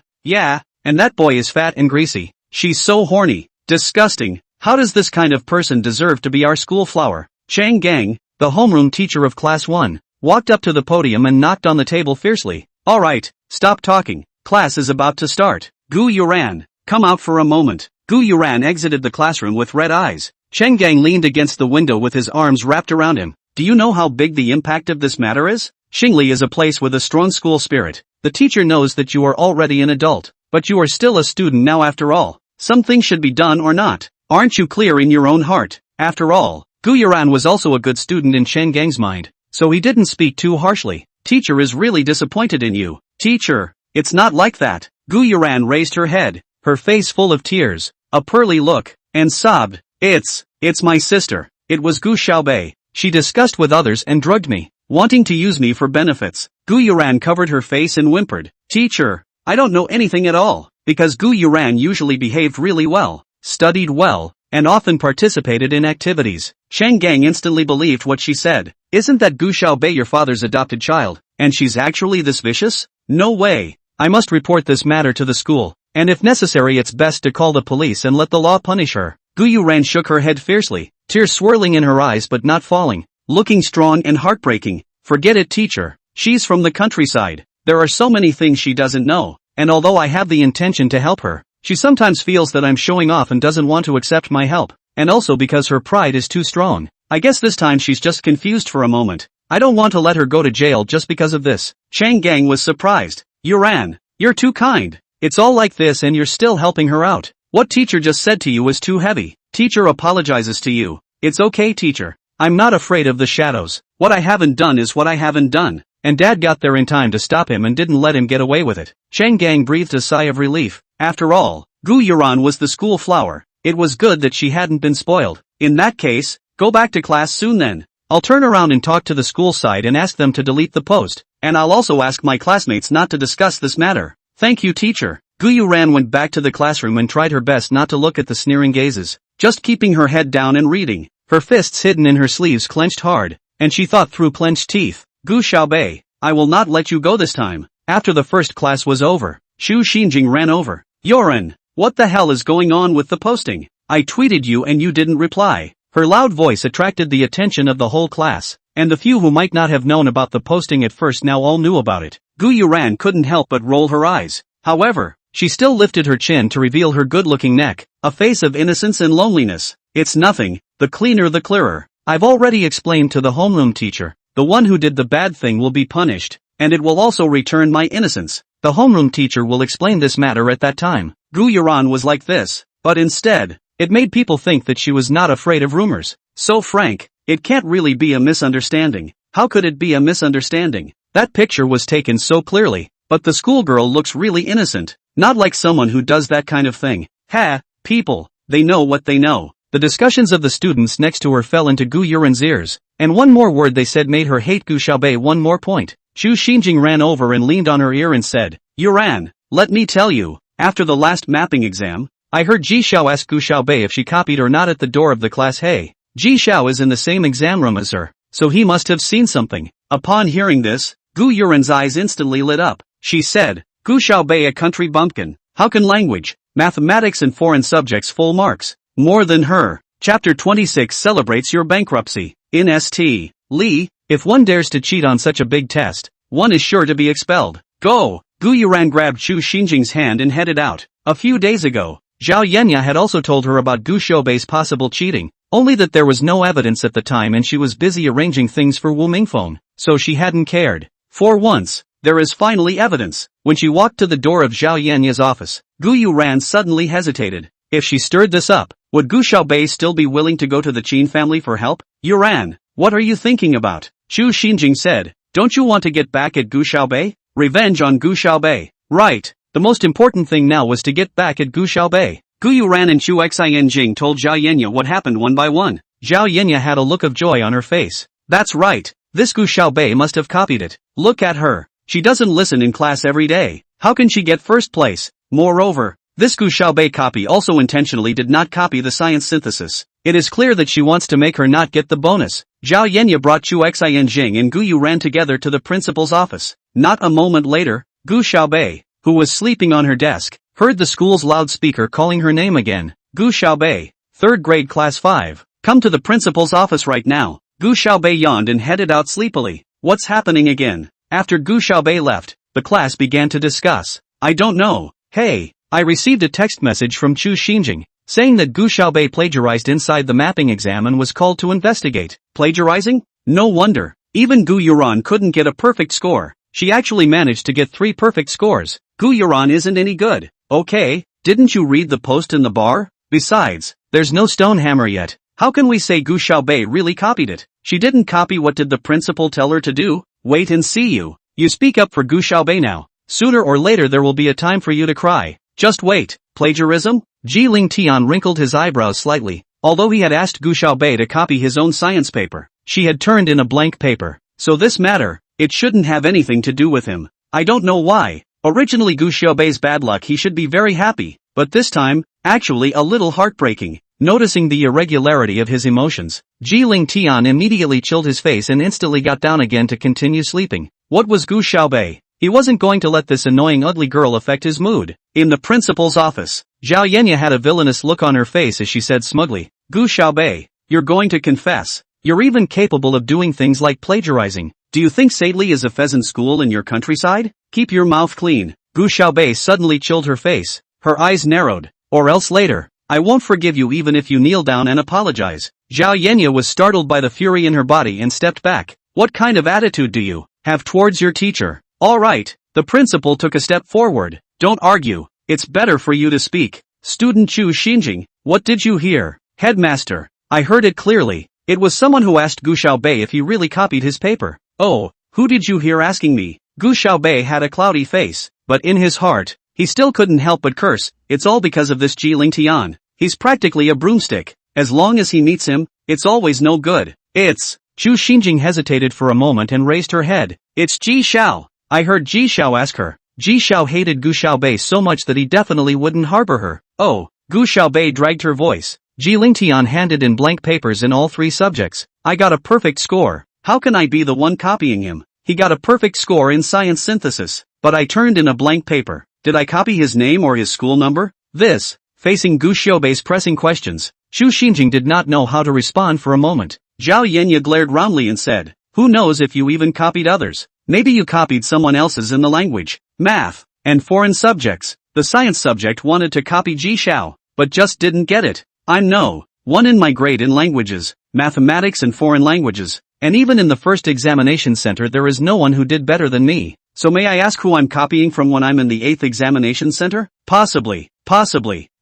and that boy is fat and greasy. She's so horny. Disgusting. How does this kind of person deserve to be our school flower? Chang Gang, the homeroom teacher of class 1, walked up to the podium and knocked on the table fiercely. Alright, stop talking. class is about to start. Gu Yuran, come out for a moment. Gu Yuran exited the classroom with red eyes. Cheng Gang leaned against the window with his arms wrapped around him. Do you know how big the impact of this matter is? Xingli is a place with a strong school spirit. The teacher knows that you are already an adult, but you are still a student now after all. Some things should be done or not. Aren't you clear in your own heart? After all, Gu Yuran was also a good student in Cheng Gang's mind, so he didn't speak too harshly. Teacher is really disappointed in you. Teacher, it's not like that. Gu Yuran raised her head, her face full of tears, a pearly look, and sobbed. It's my sister. It was Gu Xiaobei. She discussed with others and drugged me, wanting to use me for benefits. Gu Yuran covered her face and whimpered. Teacher, I don't know anything at all, because Gu Yuran usually behaved really well, studied well, and often participated in activities. Cheng Gang instantly believed what she said. Isn't that Gu Xiaobei your father's adopted child, and she's actually this vicious? No way. I must report this matter to the school, and if necessary it's best to call the police and let the law punish her. Gu Yuran shook her head fiercely, tears swirling in her eyes but not falling, looking strong and heartbreaking. Forget it, teacher. She's from the countryside. There are so many things she doesn't know, and although I have the intention to help her, she sometimes feels that I'm showing off and doesn't want to accept my help, and also because her pride is too strong. I guess this time she's just confused for a moment. I don't want to let her go to jail just because of this. Cheng Gang was surprised. Yuran, you're too kind. It's all like this and you're still helping her out. What teacher just said to you was too heavy. Teacher apologizes to you. It's okay, teacher. I'm not afraid of the shadows. What I haven't done is what I haven't done. And Dad got there in time to stop him and didn't let him get away with it. Cheng Gang breathed a sigh of relief. After all, Gu Yuran was the school flower. It was good that she hadn't been spoiled. In that case, go back to class soon then. I'll turn around and talk to the school side and ask them to delete the post. And I'll also ask my classmates not to discuss this matter. Thank you, teacher. Gu Yuran went back to the classroom and tried her best not to look at the sneering gazes, just keeping her head down and reading. Her fists hidden in her sleeves clenched hard, and she thought through clenched teeth. Gu Xiaobei, I will not let you go this time. After the first class was over, Xu Xinjing ran over. Yoren, what the hell is going on with the posting? I tweeted you and you didn't reply. Her loud voice attracted the attention of the whole class, and the few who might not have known about the posting at first now all knew about it. Gu Yuran couldn't help but roll her eyes. However, she still lifted her chin to reveal her good-looking neck, a face of innocence and loneliness. It's nothing, the cleaner the clearer. I've already explained to the homeroom teacher. The one who did the bad thing will be punished, and it will also return my innocence. The homeroom teacher will explain this matter at that time. Gu Yuran was like this, but instead, it made people think that she was not afraid of rumors. So frank, it can't really be a misunderstanding. How could it be a misunderstanding? That picture was taken so clearly, but the schoolgirl looks really innocent, not like someone who does that kind of thing. Ha, people, they know what they know. The discussions of the students next to her fell into Gu Yuran's ears, and one more word they said made her hate Gu Xiaobei one more point. Xu Xinjing ran over and leaned on her ear and said, Yuran, let me tell you, after the last mapping exam, I heard Ji Xiao ask Gu Xiaobei if she copied or not at the door of the class. Hey, Ji Xiao is in the same exam room as her, so he must have seen something. Upon hearing this, Gu Yuran's eyes instantly lit up. She said, Gu Xiaobei a country bumpkin, how can language, mathematics and foreign subjects full marks? More than her. Chapter 26 celebrates your bankruptcy. In St. Li, if one dares to cheat on such a big test, one is sure to be expelled. Go! Gu Yuran grabbed Xu Xinjing's hand and headed out. A few days ago, Zhao Yenya had also told her about Gu Xiaobei's possible cheating, only that there was no evidence at the time and she was busy arranging things for Wu Mingfeng, so she hadn't cared. For once, there is finally evidence. When she walked to the door of Zhao Yenya's office, Gu Yuran suddenly hesitated. If she stirred this up, would Gu Xiaobei still be willing to go to the Qin family for help? Yuran, what are you thinking about? Xu Xinjing said, don't you want to get back at Gu Xiaobei? Revenge on Gu Xiaobei. Right. The most important thing now was to get back at Gu Xiaobei. Gu Yuran and Xu Xianjing told Zhao Yenya what happened one by one. Zhao Yenya had a look of joy on her face. That's right. This Gu Xiaobei must have copied it. Look at her. She doesn't listen in class every day. How can she get first place? Moreover, this Gu Xiaobei copy also intentionally did not copy the science synthesis. It is clear that she wants to make her not get the bonus. Zhao Yenya brought Xu Xianjing and Gu Yu ran together to the principal's office. Not a moment later, Gu Xiaobei, who was sleeping on her desk, heard the school's loudspeaker calling her name again. Gu Xiaobei, 3rd grade class 5. Come to the principal's office right now. Gu Xiaobei yawned and headed out sleepily. What's happening again? After Gu Xiaobei left, the class began to discuss. I don't know. Hey, I received a text message from Chu Xinjing, saying that Gu Xiaobei plagiarized inside the mapping exam and was called to investigate. Plagiarizing? No wonder. Even Gu Yuran couldn't get a perfect score. She actually managed to get 3 perfect scores. Gu Yuran isn't any good. Okay, didn't you read the post in the bar? Besides, there's no stone hammer yet. How can we say Gu Xiaobei really copied it? She didn't copy. What did the principal tell her to do? Wait and see you. You speak up for Gu Xiaobei now. Sooner or later there will be a time for you to cry. Just wait. Plagiarism? Ji Ling Tian wrinkled his eyebrows slightly. Although he had asked Gu Xiaobei to copy his own science paper, she had turned in a blank paper. So this matter, it shouldn't have anything to do with him. I don't know why. Originally Gu Xiaobei's bad luck, he should be very happy, but this time, actually a little heartbreaking. Noticing the irregularity of his emotions, Ji Ling Tian immediately chilled his face and instantly got down again to continue sleeping. What was Gu Xiaobei? He wasn't going to let this annoying ugly girl affect his mood. In the principal's office, Zhao Yenya had a villainous look on her face as she said smugly, Gu Xiaobei, you're going to confess. You're even capable of doing things like plagiarizing. Do you think Sadely is a pheasant school in your countryside? Keep your mouth clean. Gu Xiaobei suddenly chilled her face. Her eyes narrowed. Or else later, I won't forgive you even if you kneel down and apologize. Zhao Yenya was startled by the fury in her body and stepped back. What kind of attitude do you have towards your teacher? Alright, the principal took a step forward. Don't argue. It's better for you to speak. Student Chu Xinjing, what did you hear? Headmaster, I heard it clearly. It was someone who asked Gu Xiaobei if he really copied his paper. Oh, who did you hear asking me? Gu Xiaobei had a cloudy face, but in his heart, he still couldn't help but curse. It's all because of this Ji Ling Tian. He's practically a broomstick. As long as he meets him, it's always no good. It's... Chu Xinjing hesitated for a moment and raised her head. It's Ji Xiao. I heard Ji Xiao ask her. Ji Xiao hated Gu Xiaobei so much that he definitely wouldn't harbor her. Oh, Gu Xiaobei dragged her voice. Ji Ling Tian handed in blank papers in all 3 subjects. I got a perfect score. How can I be the one copying him? He got a perfect score in science synthesis, but I turned in a blank paper. Did I copy his name or his school number? This, facing Gu Xiaobei's pressing questions, Chu Xinjing did not know how to respond for a moment. Zhao Yenya glared roundly and said, who knows if you even copied others? Maybe you copied someone else's in the language, math, and foreign subjects. The science subject wanted to copy Ji Xiao, but just didn't get it. I'm no one in my grade in languages, mathematics and foreign languages, and even in the first examination center there is no one who did better than me. So may I ask who I'm copying from when I'm in the 8th examination center? Possibly.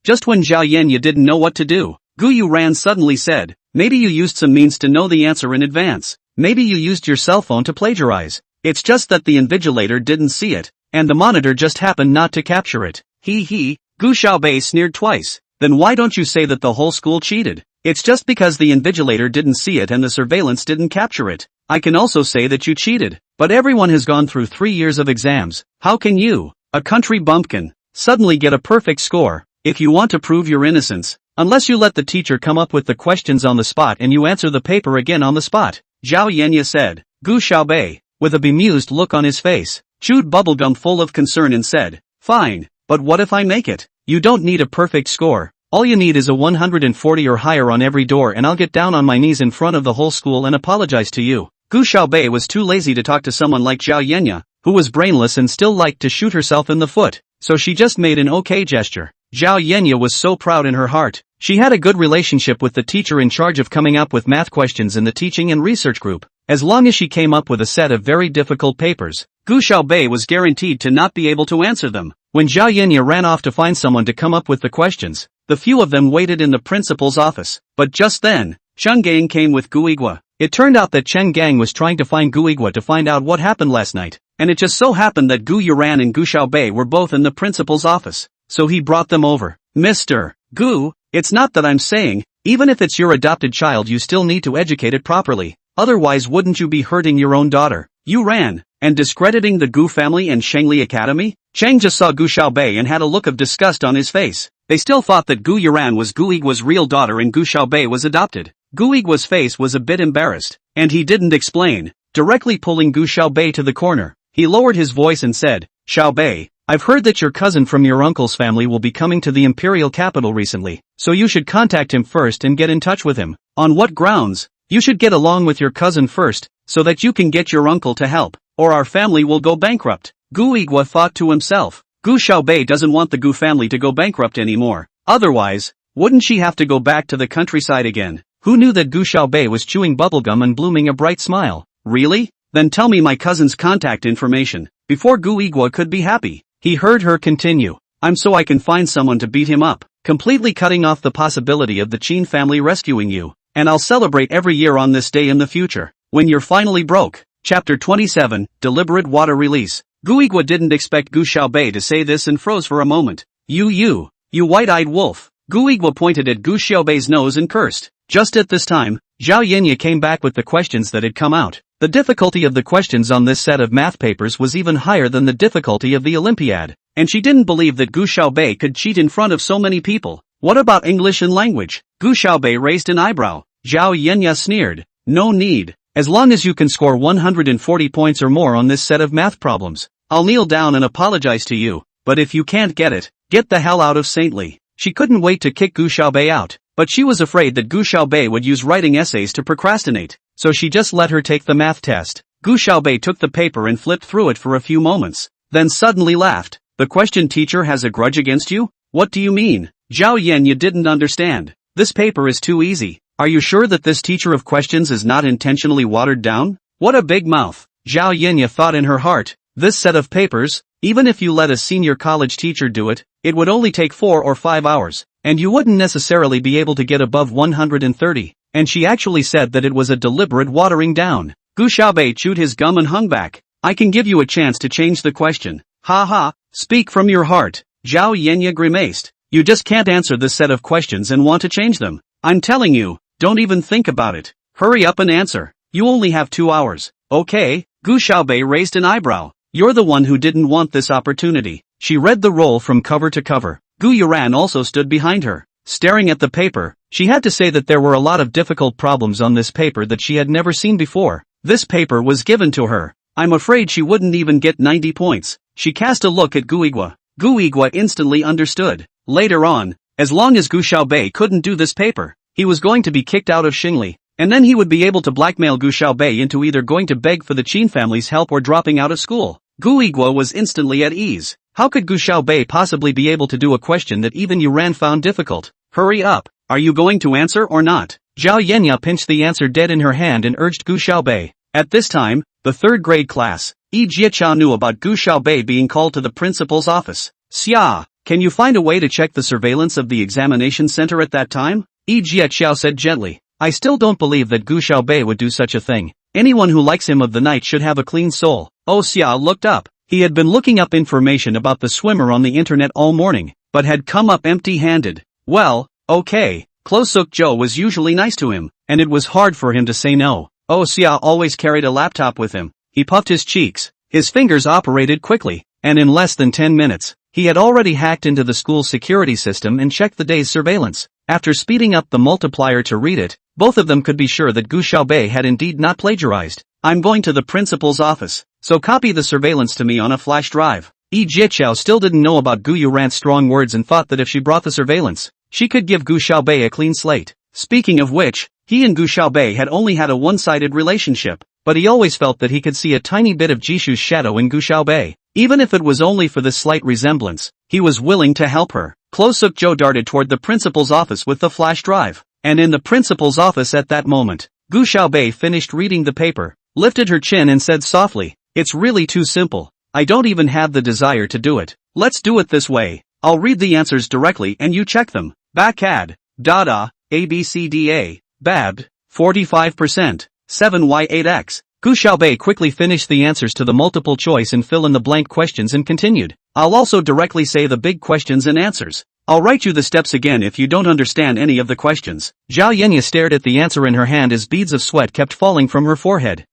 Just when Zhao Yenya didn't know what to do, Gu Yuran suddenly said, maybe you used some means to know the answer in advance. Maybe you used your cell phone to plagiarize. It's just that the invigilator didn't see it, and the monitor just happened not to capture it. Gu Xiaobei sneered twice. Then why don't you say that the whole school cheated? It's just because the invigilator didn't see it and the surveillance didn't capture it. I can also say that you cheated. But everyone has gone through 3 years of exams. How can you, a country bumpkin, suddenly get a perfect score? If you want to prove your innocence, unless you let the teacher come up with the questions on the spot and you answer the paper again on the spot, Zhao Yenya said. Gu Xiaobei, with a bemused look on his face, chewed bubblegum full of concern and said, fine, but what if I make it? You don't need a perfect score. All you need is a 140 or higher on every door and I'll get down on my knees in front of the whole school and apologize to you. Gu Xiaobei was too lazy to talk to someone like Zhao Yenya, who was brainless and still liked to shoot herself in the foot, so she just made an okay gesture. Zhao Yenya was so proud in her heart. She had a good relationship with the teacher in charge of coming up with math questions in the teaching and research group. As long as she came up with a set of very difficult papers, Gu Xiaobei was guaranteed to not be able to answer them. When Zhao Yenya ran off to find someone to come up with the questions, the few of them waited in the principal's office. But just then, Chen Gang came with Gu Igua. It turned out that Chen Gang was trying to find Gu Igua to find out what happened last night, and it just so happened that Gu Yuran and Gu Xiaobei were both in the principal's office. So he brought them over. Mr. Gu, it's not that I'm saying, even if it's your adopted child you still need to educate it properly. Otherwise wouldn't you be hurting your own daughter? You ran, and discrediting the Gu family and Shengli Academy? Cheng just saw Gu Xiaobei and had a look of disgust on his face. They still thought that Gu Yuran was Gu Igua's real daughter and Gu Xiaobei was adopted. Gu Igua's face was a bit embarrassed, and he didn't explain, directly pulling Gu Xiaobei to the corner. He lowered his voice and said, Xiaobei, I've heard that your cousin from your uncle's family will be coming to the imperial capital recently, so you should contact him first and get in touch with him. On what grounds? You should get along with your cousin first, so that you can get your uncle to help, or our family will go bankrupt. Gu Igua thought to himself. Gu Xiaobei doesn't want the Gu family to go bankrupt anymore. Otherwise, wouldn't she have to go back to the countryside again? Who knew that Gu Xiaobei was chewing bubblegum and blooming a bright smile? Really? Then tell me my cousin's contact information, before Gu Igwa could be happy. He heard her continue. I'm so I can find someone to beat him up, completely cutting off the possibility of the Qin family rescuing you. And I'll celebrate every year on this day in the future, when you're finally broke. Chapter 27, Deliberate Water Release. Gu Igwa didn't expect Gu Xiaobei to say this and froze for a moment. You white-eyed wolf. Gu Igwa pointed at Gu Xiaobei's nose and cursed. Just at this time, Zhao Yinya came back with the questions that had come out. The difficulty of the questions on this set of math papers was even higher than the difficulty of the Olympiad, and she didn't believe that Gu Xiaobei could cheat in front of so many people. What about English and language? Gu Xiaobei raised an eyebrow. Zhao Yinya sneered. No need. As long as you can score 140 points or more on this set of math problems, I'll kneel down and apologize to you, but if you can't get it, get the hell out of Saintly. She couldn't wait to kick Gu Xiaobei out, but she was afraid that Gu Xiaobei would use writing essays to procrastinate, so she just let her take the math test. Gu Xiaobei took the paper and flipped through it for a few moments, then suddenly laughed. The question teacher has a grudge against you? What do you mean? Zhao Yinya didn't understand. This paper is too easy. Are you sure that this teacher of questions is not intentionally watered down? What a big mouth. Zhao Yinya thought in her heart. This set of papers, even if you let a senior college teacher do it, it would only take 4 or 5 hours, and you wouldn't necessarily be able to get above 130. And she actually said that it was a deliberate watering down. Gu Xiaobei chewed his gum and hung back. I can give you a chance to change the question. Ha ha, speak from your heart. Zhao Yinya grimaced. You just can't answer this set of questions and want to change them. I'm telling you, don't even think about it. Hurry up and answer. You only have 2 hours. Okay, Gu Xiaobei raised an eyebrow. You're the one who didn't want this opportunity. She read the roll from cover to cover. Gu Yuran also stood behind her, staring at the paper. She had to say that there were a lot of difficult problems on this paper that she had never seen before. This paper was given to her. I'm afraid she wouldn't even get 90 points. She cast a look at Gu Igwa. Gu Igwa instantly understood. Later on, as long as Gu Xiaobei couldn't do this paper, he was going to be kicked out of Xingli, and then he would be able to blackmail Gu Xiaobei into either going to beg for the Qin family's help or dropping out of school. Gu Igwa was instantly at ease. How could Gu Xiaobei possibly be able to do a question that even Yuran found difficult? Hurry up. Are you going to answer or not? Zhao Yinya pinched the answer dead in her hand and urged Gu Xiaobei. At this time, the third grade class, Yi Jiechao knew about Gu Xiaobei being called to the principal's office. Xia, can you find a way to check the surveillance of the examination center at that time? Yi Jiechao said gently. I still don't believe that Gu Xiaobei would do such a thing. Anyone who likes him of the night should have a clean soul. Oh, Xia looked up. He had been looking up information about the swimmer on the internet all morning, but had come up empty-handed. Well, okay. Closuk Zhou was usually nice to him, and it was hard for him to say no. Oh, Xia always carried a laptop with him. He puffed his cheeks. His fingers operated quickly, and in less than 10 minutes, he had already hacked into the school's security system and checked the day's surveillance. After speeding up the multiplier to read it, both of them could be sure that Gu Xiaobei had indeed not plagiarized. I'm going to the principal's office, so copy the surveillance to me on a flash drive. Yi Jiechao still didn't know about Gu Yuran's strong words and thought that if she brought the surveillance, she could give Gu Xiaobei a clean slate. Speaking of which, he and Gu Xiaobei had only had a one-sided relationship, but he always felt that he could see a tiny bit of Jishu's shadow in Gu Xiaobei. Even if it was only for this slight resemblance, he was willing to help her. Closuk Zhou darted toward the principal's office with the flash drive, and in the principal's office at that moment, Gu Xiaobei finished reading the paper, lifted her chin and said softly, it's really too simple. I don't even have the desire to do it. Let's do it this way. I'll read the answers directly and you check them. Bakad, Dada, ABCDA, Babbed, 45%, 7Y8X. Gu Xiaobei quickly finished the answers to the multiple choice and fill in the blank questions and continued. I'll also directly say the big questions and answers. I'll write you the steps again if you don't understand any of the questions. Zhao Yinya stared at the answer in her hand as beads of sweat kept falling from her forehead.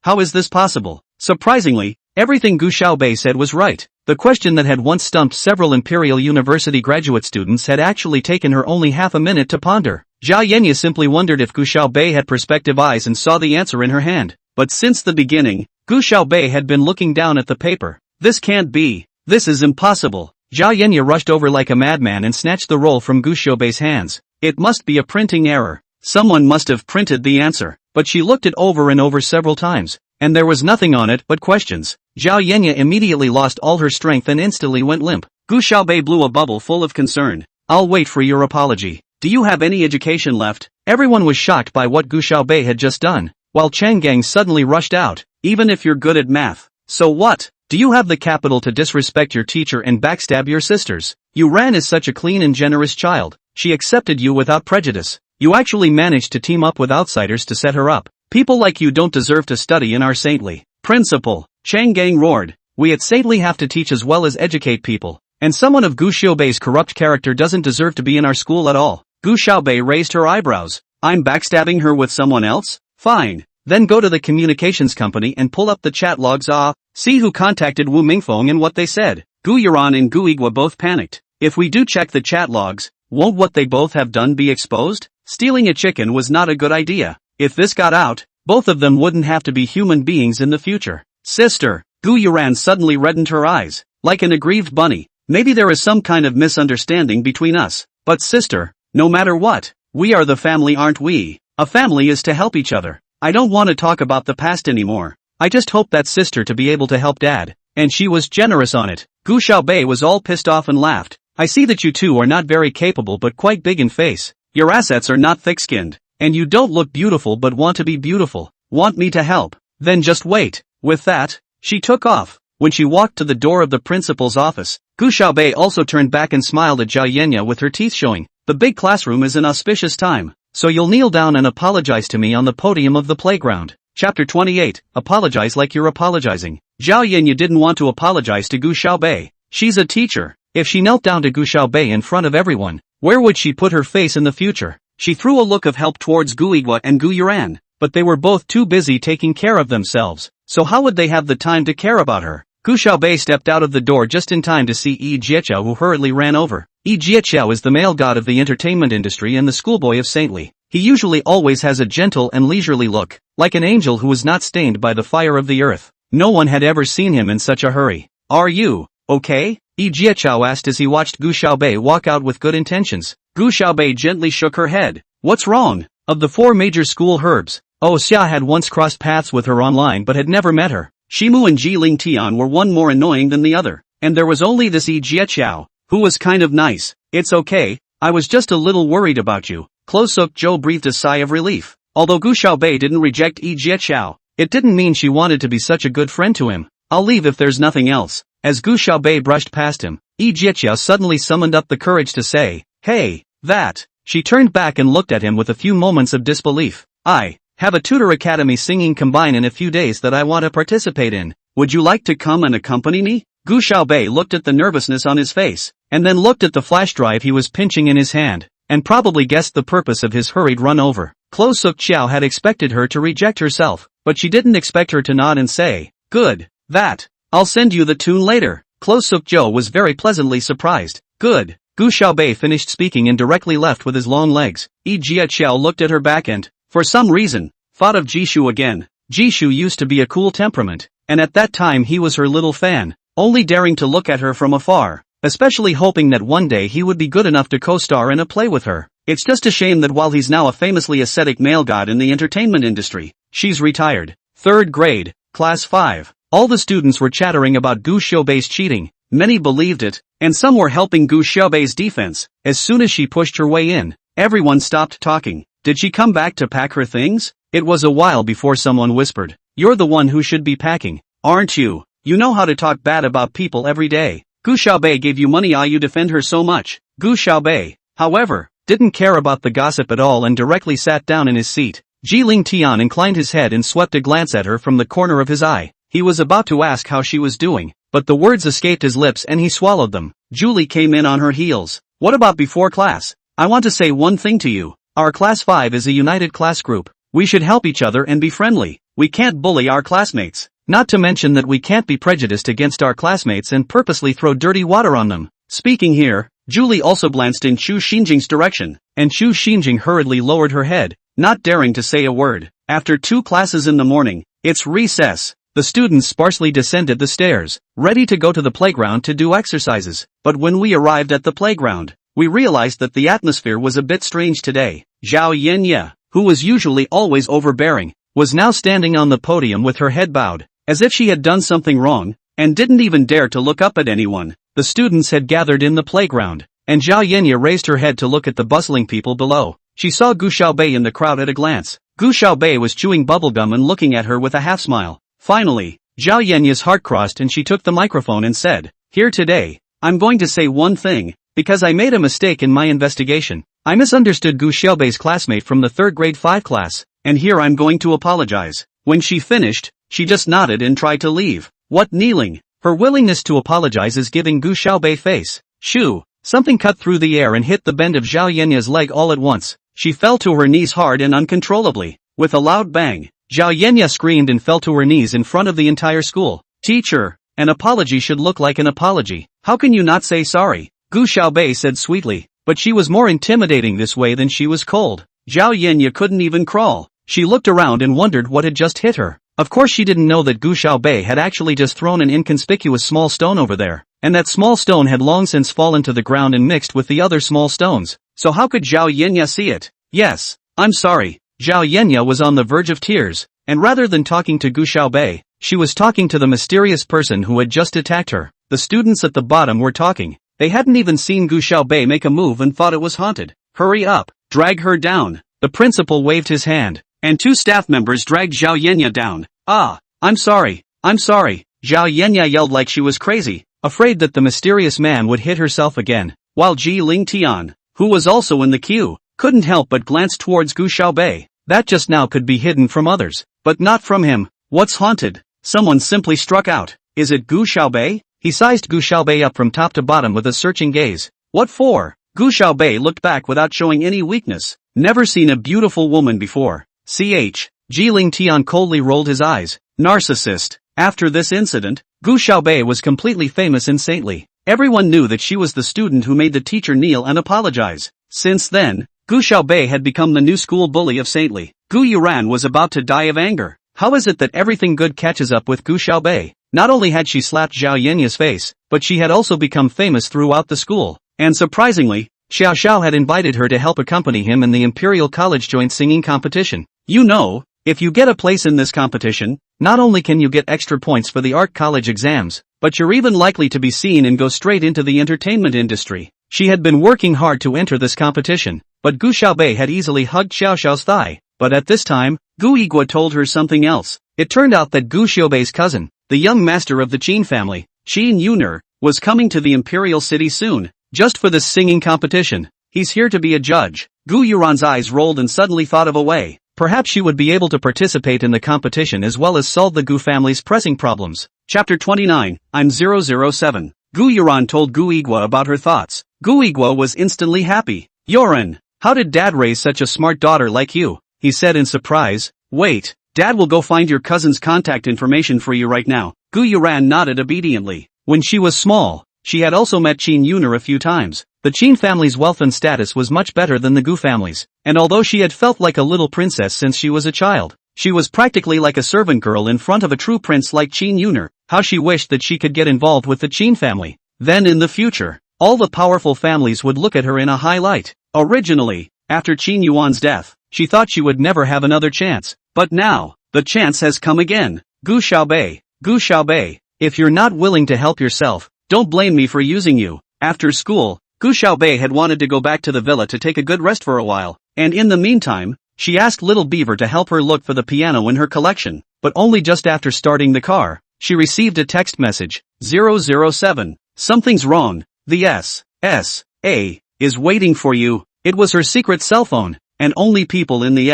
How is this possible? Surprisingly, everything Gu Xiaobei said was right. The question that had once stumped several Imperial University graduate students had actually taken her only half a minute to ponder. Zhao Yinya simply wondered if Gu Xiaobei had perspective eyes and saw the answer in her hand. But since the beginning, Gu Xiaobei had been looking down at the paper. This can't be. This is impossible. Zhao Yinya rushed over like a madman and snatched the roll from Gu Xiaobei's hands. It must be a printing error. Someone must have printed the answer. But she looked it over and over several times. and there was nothing on it but questions. Zhao Yenya immediately lost all her strength and instantly went limp. Gu Xiaobei blew a bubble full of concern. I'll wait for your apology. Do you have any education left? Everyone was shocked by what Gu Xiaobei had just done, while Chang Gang suddenly rushed out. Even if you're good at math. So what? Do you have the capital to disrespect your teacher and backstab your sisters? You ran as such a clean and generous child. She accepted you without prejudice. You actually managed to team up with outsiders to set her up. People like you don't deserve to study in our saintly principal. Chang Gang roared. We at saintly have to teach as well as educate people. And someone of Gu Xiaobei's corrupt character doesn't deserve to be in our school at all. Gu Xiaobei raised her eyebrows. I'm backstabbing her with someone else? Fine. Then go to the communications company and pull up the chat logs. See who contacted Wu Mingfeng and what they said. Gu Yuran and Gu Igwa both panicked. If we do check the chat logs, won't what they both have done be exposed? Stealing a chicken was not a good idea. If this got out, both of them wouldn't have to be human beings in the future. Sister, Gu Yuran suddenly reddened her eyes, like an aggrieved bunny. Maybe there is some kind of misunderstanding between us. But sister, no matter what, we are the family, aren't we? A family is to help each other. I don't want to talk about the past anymore. I just hope that sister to be able to help dad. And she was generous on it. Gu Xiaobei was all pissed off and laughed. I see that you two are not very capable but quite big in face. Your assets are not thick-skinned. And you don't look beautiful but want to be beautiful. Want me to help? Then just wait. With that, she took off. When she walked to the door of the principal's office, Gu Xiaobei also turned back and smiled at Zhao Yenya with her teeth showing. The big classroom is an auspicious time. So you'll kneel down and apologize to me on the podium of the playground. Chapter 28, Apologize like you're apologizing. Zhao Yenya didn't want to apologize to Gu Xiaobei. She's a teacher. If she knelt down to Gu Xiaobei in front of everyone, where would she put her face in the future? She threw a look of help towards Gu Igwa and Gu Yuran, but they were both too busy taking care of themselves, so how would they have the time to care about her? Gu Xiaobei stepped out of the door just in time to see Yi Jieqiao, who hurriedly ran over. Yi Jieqiao is the male god of the entertainment industry and the schoolboy of saintly. He usually always has a gentle and leisurely look, like an angel who is not stained by the fire of the earth. No one had ever seen him in such a hurry. Are you okay? Yi Jieqiao asked as he watched Gu Xiaobei walk out with good intentions. Gu Xiaobei gently shook her head. What's wrong? Of the four major school herbs, Xia had once crossed paths with her online but had never met her. Shimu and Jiling Tian were one more annoying than the other, and there was only this Yi Jieqiao, who was kind of nice. It's okay, I was just a little worried about you. Closuk Zhou breathed a sigh of relief. Although Gu Xiaobei didn't reject Yi Jieqiao, it didn't mean she wanted to be such a good friend to him. I'll leave if there's nothing else. As Gu Xiaobei brushed past him, Yi Jieqiao suddenly summoned up the courage to say, "Hey, that." She turned back and looked at him with a few moments of disbelief. I have a tutor academy singing combine in a few days that I want to participate in. Would you like to come and accompany me? Gu Xiaobei looked at the nervousness on his face, and then looked at the flash drive he was pinching in his hand, and probably guessed the purpose of his hurried run over. Closuk Qiao had expected her to reject herself, but she didn't expect her to nod and say, "Good, that. I'll send you the tune later." Closuk Zhou was very pleasantly surprised. Good. Gu Xiaobei finished speaking and directly left with his long legs. Yi Jieqiao looked at her back and, for some reason, thought of Jishu again. Jishu used to be a cool temperament, and at that time he was her little fan, only daring to look at her from afar, especially hoping that one day he would be good enough to co-star in a play with her. It's just a shame that while he's now a famously ascetic male god in the entertainment industry, she's retired. 3rd grade, class 5. All the students were chattering about Gu Xiaobei's cheating. Many believed it, and some were helping Gu Xiaobei's defense. As soon as she pushed her way in, everyone stopped talking. Did she come back to pack her things? It was a while before someone whispered, "You're the one who should be packing, aren't you? You know how to talk bad about people every day. Gu Xiaobei gave you money, you defend her so much." Gu Xiaobei, however, didn't care about the gossip at all and directly sat down in his seat. Jiling Tian inclined his head and swept a glance at her from the corner of his eye. He was about to ask how she was doing, but the words escaped his lips and he swallowed them. Julie came in on her heels. "What about before class? I want to say one thing to you. Our class 5 is a united class group. We should help each other and be friendly. We can't bully our classmates. Not to mention that we can't be prejudiced against our classmates and purposely throw dirty water on them." Speaking here, Julie also glanced in Chu Xinjing's direction, and Chu Xinjing hurriedly lowered her head, not daring to say a word. After 2 classes in the morning, it's recess. The students sparsely descended the stairs, ready to go to the playground to do exercises. But when we arrived at the playground, we realized that the atmosphere was a bit strange today. Zhao Yenya, who was usually always overbearing, was now standing on the podium with her head bowed, as if she had done something wrong, and didn't even dare to look up at anyone. The students had gathered in the playground, and Zhao Yenya raised her head to look at the bustling people below. She saw Gu Xiaobei in the crowd at a glance. Gu Xiaobei was chewing bubblegum and looking at her with a half-smile. Finally, Zhao Yenya's heart crossed and she took the microphone and said, "Here today, I'm going to say one thing, because I made a mistake in my investigation. I misunderstood Gu Xiaobei's classmate from the 3rd grade 5 class, and here I'm going to apologize." When she finished, she just nodded and tried to leave. What kneeling? Her willingness to apologize is giving Gu Xiaobei face. Shoo! Something cut through the air and hit the bend of Zhao Yenya's leg all at once. She fell to her knees hard and uncontrollably. With a loud bang, Zhao Yenya screamed and fell to her knees in front of the entire school. "Teacher, an apology should look like an apology. How can you not say sorry?" Gu Xiaobei said sweetly, but she was more intimidating this way than she was cold. Zhao Yenya couldn't even crawl. She looked around and wondered what had just hit her. Of course she didn't know that Gu Xiaobei had actually just thrown an inconspicuous small stone over there, and that small stone had long since fallen to the ground and mixed with the other small stones. So how could Zhao Yenya see it? "Yes, I'm sorry." Zhao Yenya was on the verge of tears, and rather than talking to Gu Xiaobei, she was talking to the mysterious person who had just attacked her. The students at the bottom were talking. They hadn't even seen Gu Xiaobei make a move and thought it was haunted. "Hurry up, drag her down." The principal waved his hand, and 2 staff members dragged Zhao Yenya down. "Ah, I'm sorry. Zhao Yenya yelled like she was crazy, afraid that the mysterious man would hit herself again, while Ji Ling Tian, who was also in the queue, couldn't help but glance towards Gu Xiaobei. That just now could be hidden from others, but not from him. What's haunted? Someone simply struck out. Is it Gu Xiaobei? He sized Gu Xiaobei up from top to bottom with a searching gaze. What for? Gu Xiaobei looked back without showing any weakness. Never seen a beautiful woman before. Ji Ling Tian coldly rolled his eyes. Narcissist. After this incident, Gu Xiaobei was completely famous and saintly. Everyone knew that she was the student who made the teacher kneel and apologize. Since then, Gu Xiaobei had become the new school bully of saintly. Gu Yuran was about to die of anger. How is it that everything good catches up with Gu Xiaobei? Not only had she slapped Zhao Yenya's face, but she had also become famous throughout the school. And surprisingly, Xiao Xiao had invited her to help accompany him in the Imperial College joint singing competition. You know, if you get a place in this competition, not only can you get extra points for the art college exams, but you're even likely to be seen and go straight into the entertainment industry. She had been working hard to enter this competition, but Gu Xiaobei had easily hugged Xiao Xiao's thigh. But at this time, Gu Yigua told her something else. It turned out that Gu Xiaobei's cousin, the young master of the Qin family, Qin Yuner, was coming to the Imperial City soon, just for this singing competition. He's here to be a judge. Gu Yuran's eyes rolled and suddenly thought of a way. Perhaps she would be able to participate in the competition as well as solve the Gu family's pressing problems. Chapter 29, I'm 007. Gu Yuran told Gu Yigua about her thoughts. Gu Yigua was instantly happy. Yuran, how did Dad raise such a smart daughter like you? He said in surprise. Wait, Dad will go find your cousin's contact information for you right now. Gu Yuran nodded obediently. When she was small, she had also met Qin Yuner a few times. The Qin family's wealth and status was much better than the Gu family's, and although she had felt like a little princess since she was a child, she was practically like a servant girl in front of a true prince like Qin Yuner. How she wished that she could get involved with the Qin family. Then in the future, all the powerful families would look at her in a high light. Originally, after Qin Yuan's death, she thought she would never have another chance. But now, the chance has come again. Gu Xiaobei, if you're not willing to help yourself, don't blame me for using you. After school, Gu Xiaobei had wanted to go back to the villa to take a good rest for a while, and in the meantime, she asked Little Beaver to help her look for the piano in her collection, but only just after starting the car, she received a text message. 007. Something's wrong. The S.A. is waiting for you. It was her secret cell phone, and only people in the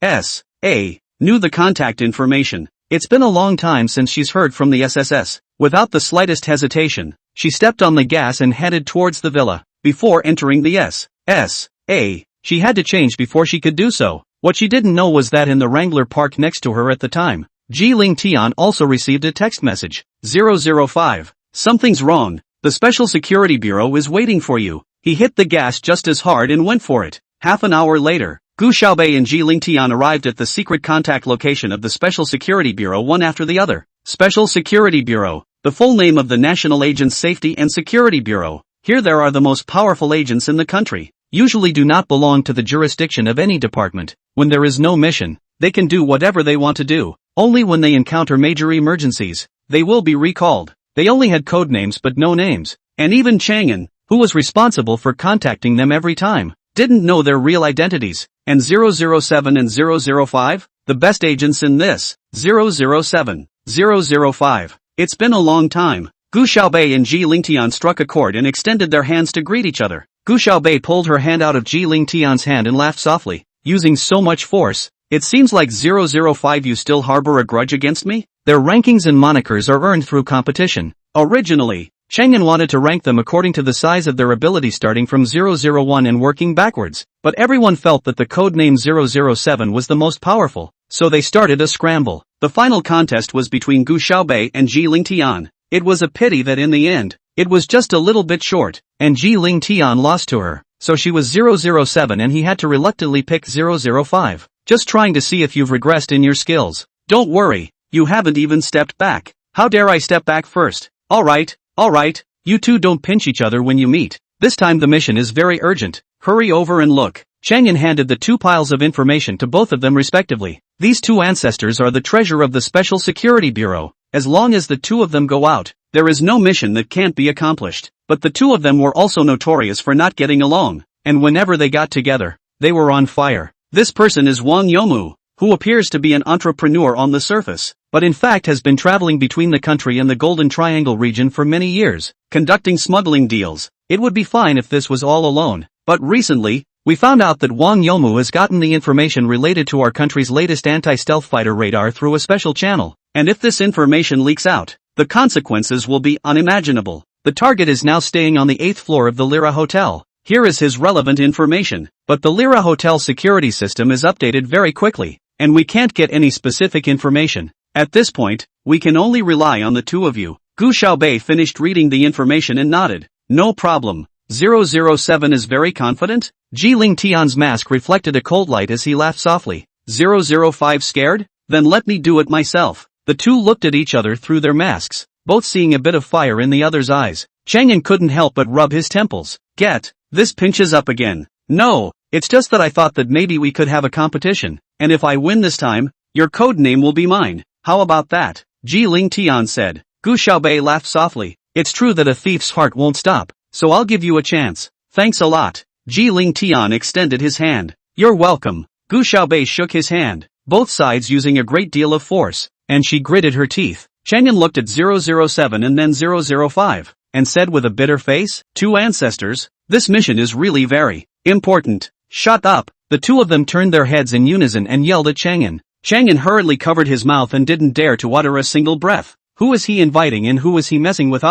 S.A. knew the contact information. It's been a long time since she's heard from the SSS. Without the slightest hesitation, she stepped on the gas and headed towards the villa. Before entering the S.A., she had to change before she could do so. What she didn't know was that in the Wrangler Park next to her at the time, Ji Ling Tian also received a text message. 005. Something's wrong. The Special Security Bureau is waiting for you. He hit the gas just as hard and went for it. Half an hour later, Gu Xiaobei and Ji Ling Tian arrived at the secret contact location of the Special Security Bureau one after the other. Special Security Bureau, the full name of the National Agents Safety and Security Bureau. Here there are the most powerful agents in the country. Usually do not belong to the jurisdiction of any department. When there is no mission, they can do whatever they want to do. Only when they encounter major emergencies, they will be recalled. They only had code names but no names. And even Chang'an, who was responsible for contacting them every time, didn't know their real identities. And 007 and 005? The best agents in this. 007. 005. It's been a long time. Gu Xiaobei and Ji Lingtian struck a chord and extended their hands to greet each other. Gu Xiaobei pulled her hand out of Ji Lingtian's hand and laughed softly, using so much force. It seems like 005 you still harbor a grudge against me? Their rankings and monikers are earned through competition. Originally, Chang'an wanted to rank them according to the size of their ability starting from 001 and working backwards, but everyone felt that the codename 007 was the most powerful, so they started a scramble. The final contest was between Gu Xiaobei and Ji Lingtian. It was a pity that in the end, it was just a little bit short, and Ji Lingtian lost to her, so she was 007 and he had to reluctantly pick 005. Just trying to see if you've regressed in your skills. Don't worry, you haven't even stepped back. How dare I step back first? Alright, you two don't pinch each other when you meet. This time the mission is very urgent. Hurry over and look. Chang'an handed the two piles of information to both of them respectively. These two ancestors are the treasure of the Special Security Bureau. As long as the two of them go out, there is no mission that can't be accomplished. But the two of them were also notorious for not getting along, and whenever they got together, they were on fire. This person is Wang Youmu, who appears to be an entrepreneur on the surface, but in fact has been traveling between the country and the Golden Triangle region for many years, conducting smuggling deals. It would be fine if this was all alone, but recently, we found out that Wang Youmu has gotten the information related to our country's latest anti-stealth fighter radar through a special channel, and if this information leaks out, the consequences will be unimaginable. The target is now staying on the 8th floor of the Lyra Hotel. Here is his relevant information, but the Lyra Hotel security system is updated very quickly, and we can't get any specific information. At this point, we can only rely on the two of you. Gu Xiaobei finished reading the information and nodded. No problem. 007 is very confident? Ji Lingtian's mask reflected a cold light as he laughed softly. 005 scared? Then let me do it myself. The two looked at each other through their masks, both seeing a bit of fire in the other's eyes. Chang'an couldn't help but rub his temples. This pinches up again. No, it's just that I thought that maybe we could have a competition, and if I win this time, your code name will be mine. How about that? Ji Lingtian said. Gu Xiaobei laughed softly. It's true that a thief's heart won't stop, so I'll give you a chance. Thanks a lot. Ji Lingtian extended his hand. You're welcome. Gu Xiaobei shook his hand, both sides using a great deal of force, and she gritted her teeth. Chang'an looked at 007 and then 005, and said with a bitter face, two ancestors, this mission is really very important. Shut up. The two of them turned their heads in unison and yelled at Chang'an. Chang'an hurriedly covered his mouth and didn't dare to utter a single breath. Who is he inviting and who is he messing with?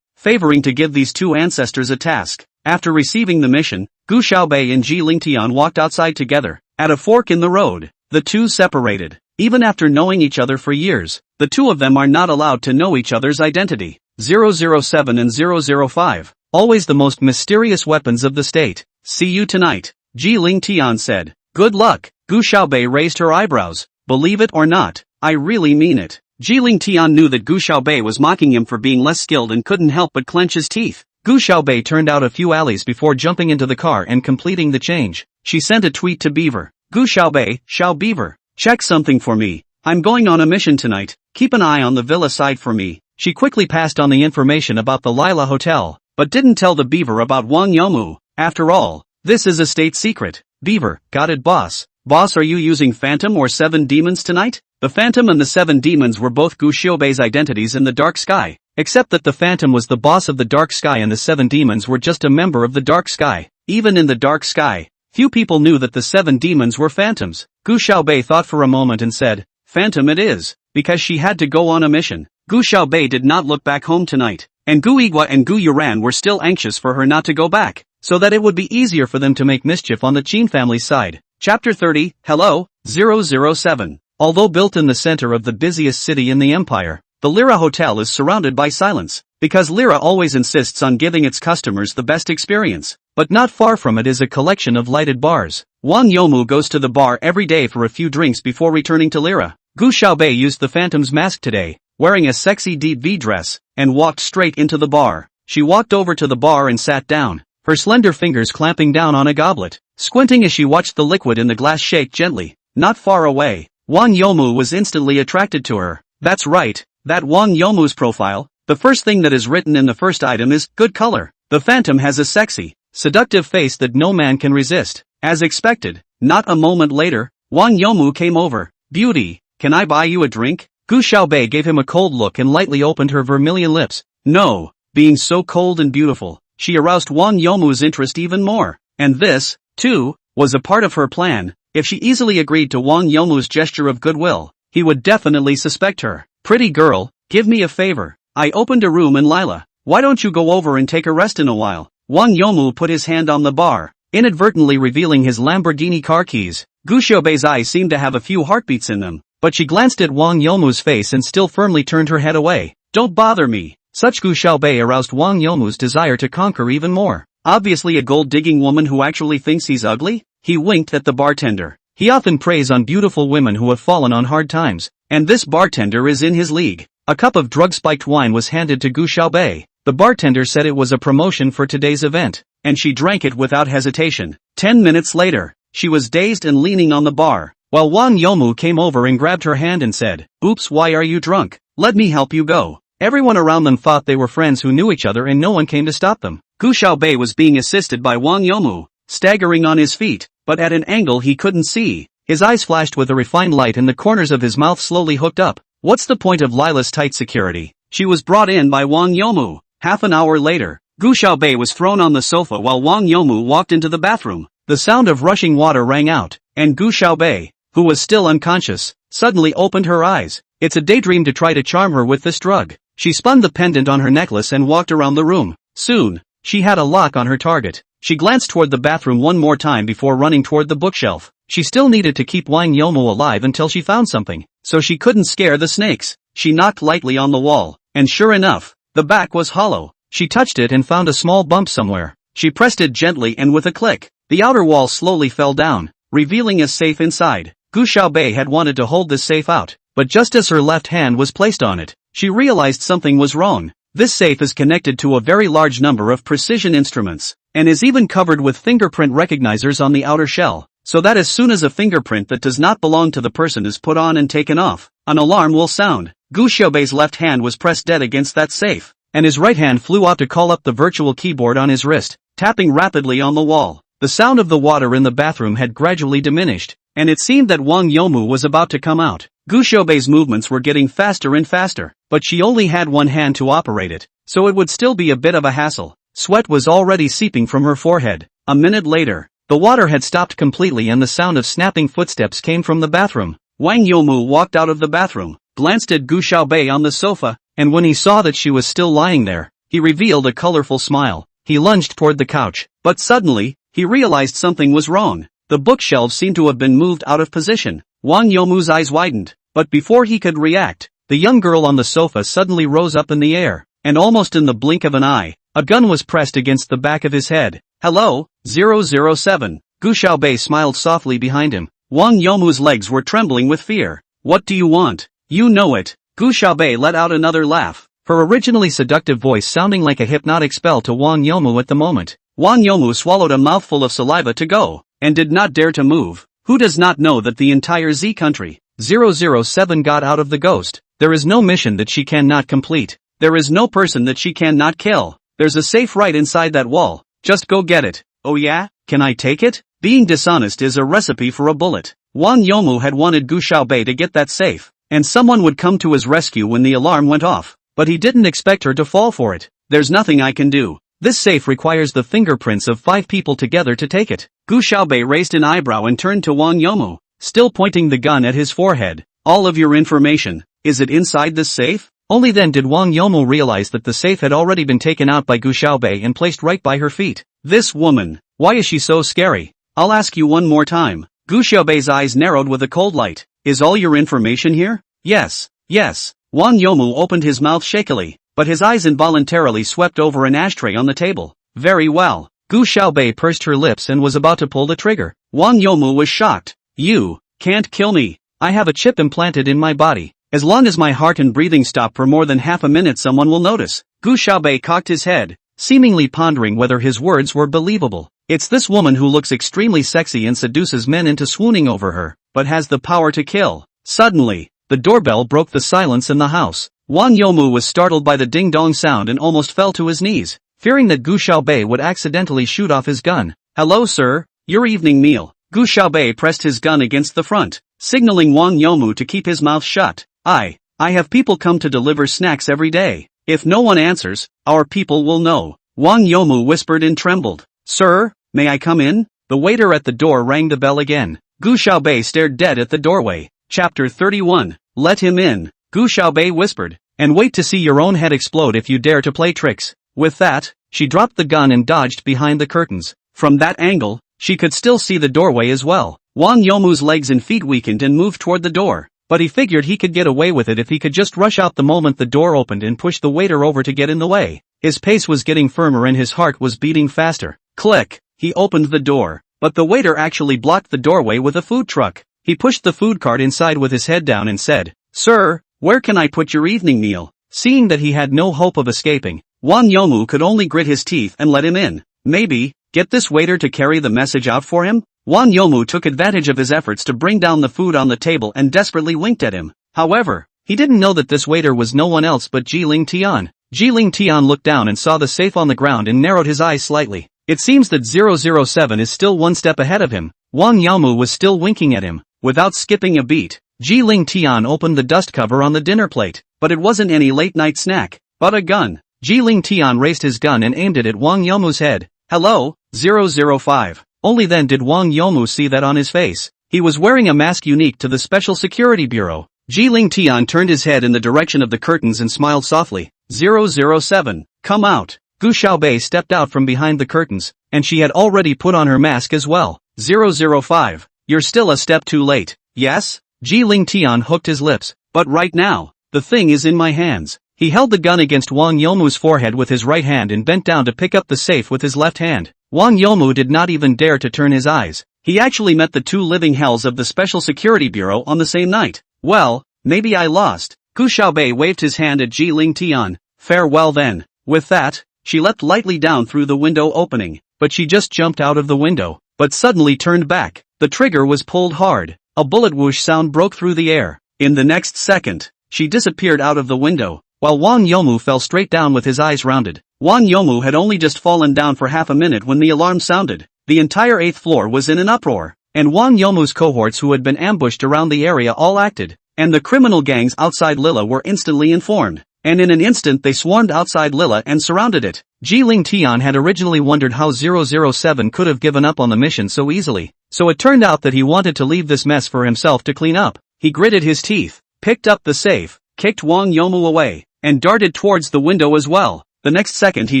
Favoring to give these two ancestors a task. After receiving the mission, Gu Xiaobei and Ji Lingtian walked outside together. At a fork in the road, the two separated. Even after knowing each other for years, the two of them are not allowed to know each other's identity. 007 and 005, always the most mysterious weapons of the state. See you tonight, Ji Lingtian said. Good luck. Gu Xiaobei raised her eyebrows. Believe it or not, I really mean it. Ji Lingtian knew that Gu Xiaobei was mocking him for being less skilled and couldn't help but clench his teeth. Gu Xiaobei turned out a few alleys before jumping into the car and completing the change. She sent a tweet to Beaver. Gu Xiaobei, Xiao Beaver, check something for me. I'm going on a mission tonight. Keep an eye on the villa side for me. She quickly passed on the information about the Lila Hotel, but didn't tell the Beaver about Wang Youmu. After all, this is a state secret. Beaver, got it boss. Boss, are you using Phantom or Seven Demons tonight? The Phantom and the Seven Demons were both Gu Xiaobei's identities in the Dark Sky, except that the Phantom was the boss of the Dark Sky and the Seven Demons were just a member of the Dark Sky. Even in the Dark Sky, few people knew that the Seven Demons were phantoms. Gu Xiaobei thought for a moment and said, Phantom it is, because she had to go on a mission. Gu Xiaobei did not look back home tonight, and Gu Igua and Gu Yuran were still anxious for her not to go back, so that it would be easier for them to make mischief on the Qin family's side. Chapter 30, Hello, 007. Although built in the center of the busiest city in the empire, the Lyra Hotel is surrounded by silence, because Lyra always insists on giving its customers the best experience. But not far from it is a collection of lighted bars. Wang Youmu goes to the bar every day for a few drinks before returning to Lyra. Gu Xiaobei used the Phantom's mask today, wearing a sexy deep V dress, and walked straight into the bar. She walked over to the bar and sat down, her slender fingers clamping down on a goblet, squinting as she watched the liquid in the glass shake gently. Not far away, Wang Youmu was instantly attracted to her. That's right, that Wang Youmu's profile. The first thing that is written in the first item is, good color. The phantom has a sexy, seductive face that no man can resist. As expected, not a moment later, Wang Youmu came over. Beauty, can I buy you a drink? Gu Xiaobei gave him a cold look and lightly opened her vermilion lips. No, being so cold and beautiful, she aroused Wang Youmu's interest even more. And this, too, was a part of her plan. If she easily agreed to Wang Youmu's gesture of goodwill, he would definitely suspect her. Pretty girl, give me a favor. I opened a room in Lila. Why don't you go over and take a rest in a while? Wang Youmu put his hand on the bar, inadvertently revealing his Lamborghini car keys. Gu Xiaobei's eyes seemed to have a few heartbeats in them, but she glanced at Wang Youmu's face and still firmly turned her head away. Don't bother me. Such Gu Xiaobei aroused Wang Youmu's desire to conquer even more. Obviously a gold-digging woman who actually thinks he's ugly? He winked at the bartender. He often preys on beautiful women who have fallen on hard times, and this bartender is in his league. A cup of drug-spiked wine was handed to Gu Xiaobei. The bartender said it was a promotion for today's event, and she drank it without hesitation. 10 minutes later, she was dazed and leaning on the bar, while Wang Youmu came over and grabbed her hand and said, "Oops, why are you drunk? Let me help you go." Everyone around them thought they were friends who knew each other and no one came to stop them. Gu Xiaobei was being assisted by Wang Youmu, staggering on his feet, but at an angle he couldn't see. His eyes flashed with a refined light and the corners of his mouth slowly hooked up. What's the point of Lila's tight security? She was brought in by Wang Youmu. Half an hour later, Gu Xiaobei was thrown on the sofa while Wang Youmu walked into the bathroom. The sound of rushing water rang out, and Gu Xiaobei, who was still unconscious, suddenly opened her eyes. It's a daydream to try to charm her with this drug. She spun the pendant on her necklace and walked around the room. Soon, she had a lock on her target. She glanced toward the bathroom one more time before running toward the bookshelf. She still needed to keep Wang Youmu alive until she found something, so she couldn't scare the snakes. She knocked lightly on the wall, and sure enough, the back was hollow. She touched it and found a small bump somewhere. She pressed it gently and with a click, the outer wall slowly fell down, revealing a safe inside. Gu Xiaobei had wanted to hold this safe out, but just as her left hand was placed on it, she realized something was wrong. This safe is connected to a very large number of precision instruments, and is even covered with fingerprint recognizers on the outer shell, so that as soon as a fingerprint that does not belong to the person is put on and taken off, an alarm will sound. Gu Xiaobei's left hand was pressed dead against that safe, and his right hand flew out to call up the virtual keyboard on his wrist, tapping rapidly on the wall. The sound of the water in the bathroom had gradually diminished, and it seemed that Wang Youmu was about to come out. Gu Xiaobei's movements were getting faster and faster, but she only had one hand to operate it, so it would still be a bit of a hassle. Sweat was already seeping from her forehead. A minute later, the water had stopped completely and the sound of snapping footsteps came from the bathroom. Wang Youmu walked out of the bathroom, glanced at Gu Xiaobei on the sofa, and when he saw that she was still lying there, he revealed a colorful smile. He lunged toward the couch, but suddenly, he realized something was wrong. The bookshelves seemed to have been moved out of position. Wang Youmu's eyes widened, but before he could react, the young girl on the sofa suddenly rose up in the air, and almost in the blink of an eye, a gun was pressed against the back of his head. Hello, 007. Gu Xiaobei smiled softly behind him. Wang Youmu's legs were trembling with fear. What do you want? You know it. Gu Xiaobei let out another laugh, her originally seductive voice sounding like a hypnotic spell to Wang Youmu at the moment. Wang Youmu swallowed a mouthful of saliva to go, and did not dare to move. Who does not know that the entire Z country, 007 got out of the ghost? There is no mission that she cannot complete. There is no person that she cannot kill. There's a safe right inside that wall. Just go get it. Oh yeah? Can I take it? Being dishonest is a recipe for a bullet. Wang Youmu had wanted Gu Xiaobei to get that safe, and someone would come to his rescue when the alarm went off, but he didn't expect her to fall for it. There's nothing I can do. This safe requires the fingerprints of 5 people together to take it. Gu Xiaobei raised an eyebrow and turned to Wang Youmu, still pointing the gun at his forehead. All of your information, is it inside this safe? Only then did Wang Youmu realize that the safe had already been taken out by Gu Xiaobei and placed right by her feet. This woman, why is she so scary? I'll ask you one more time. Gu Xiaobei's eyes narrowed with a cold light. Is all your information here? Yes, yes. Wang Youmu opened his mouth shakily, but his eyes involuntarily swept over an ashtray on the table. Very well. Gu Xiaobei pursed her lips and was about to pull the trigger. Wang Youmu was shocked. You can't kill me. I have a chip implanted in my body. As long as my heart and breathing stop for more than half a minute, someone will notice. Gu Xiaobei cocked his head, seemingly pondering whether his words were believable. It's this woman who looks extremely sexy and seduces men into swooning over her, but has the power to kill. Suddenly, the doorbell broke the silence in the house. Wang Youmu was startled by the ding-dong sound and almost fell to his knees, fearing that Gu Xiaobei would accidentally shoot off his gun. "Hello sir, your evening meal." Gu Xiaobei pressed his gun against the front, signaling Wang Youmu to keep his mouth shut. I have people come to deliver snacks every day. If no one answers, our people will know." Wang Youmu whispered and trembled. "Sir, may I come in?" The waiter at the door rang the bell again. Gu Xiaobei stared dead at the doorway. Chapter 31. Let him in, Gu Xiaobei whispered, "and wait to see your own head explode if you dare to play tricks." With that, she dropped the gun and dodged behind the curtains. From that angle, she could still see the doorway as well. Wang Youmu's legs and feet weakened and moved toward the door, but he figured he could get away with it if he could just rush out the moment the door opened and push the waiter over to get in the way. His pace was getting firmer and his heart was beating faster. Click! He opened the door, but the waiter actually blocked the doorway with a food truck. He pushed the food cart inside with his head down and said, "Sir, where can I put your evening meal?" Seeing that he had no hope of escaping, Wang Youmu could only grit his teeth and let him in. Maybe, get this waiter to carry the message out for him? Wang Youmu took advantage of his efforts to bring down the food on the table and desperately winked at him. However, he didn't know that this waiter was no one else but Jiling Tian. Jiling Tian looked down and saw the safe on the ground and narrowed his eyes slightly. It seems that 007 is still one step ahead of him. Wang Youmu was still winking at him. Without skipping a beat, Jiling Tian opened the dust cover on the dinner plate, but it wasn't any late-night snack, but a gun. Jiling Tian raised his gun and aimed it at Wang Youmu's head. "Hello, 005. Only then did Wang Youmu see that on his face. He was wearing a mask unique to the Special Security Bureau. Jiling Tian turned his head in the direction of the curtains and smiled softly. 007, come out." Gu Xiaobei stepped out from behind the curtains, and she had already put on her mask as well. 005. You're still a step too late. Yes? Jiling Tian hooked his lips. But right now, the thing is in my hands. He held the gun against Wang Youmu's forehead with his right hand and bent down to pick up the safe with his left hand. Wang Youmu did not even dare to turn his eyes. He actually met the two living hells of the Special Security Bureau on the same night. Well, maybe I lost. Gu Xiaobei waved his hand at Jiling Tian. Farewell then. With that, she leapt lightly down through the window opening, but she just jumped out of the window, but suddenly turned back. The trigger was pulled hard. A bullet whoosh sound broke through the air. In the next second, she disappeared out of the window, while Wang Youmu fell straight down with his eyes rounded. Wang Youmu had only just fallen down for half a minute when the alarm sounded. The entire 8th floor was in an uproar, and Wang Youmu's cohorts who had been ambushed around the area all acted, and the criminal gangs outside Lilla were instantly informed. And in an instant they swarmed outside Lilla and surrounded it. Jiling Tian had originally wondered how 007 could have given up on the mission so easily, so it turned out that he wanted to leave this mess for himself to clean up. He gritted his teeth, picked up the safe, kicked Wang Youmu away, and darted towards the window as well. The next second he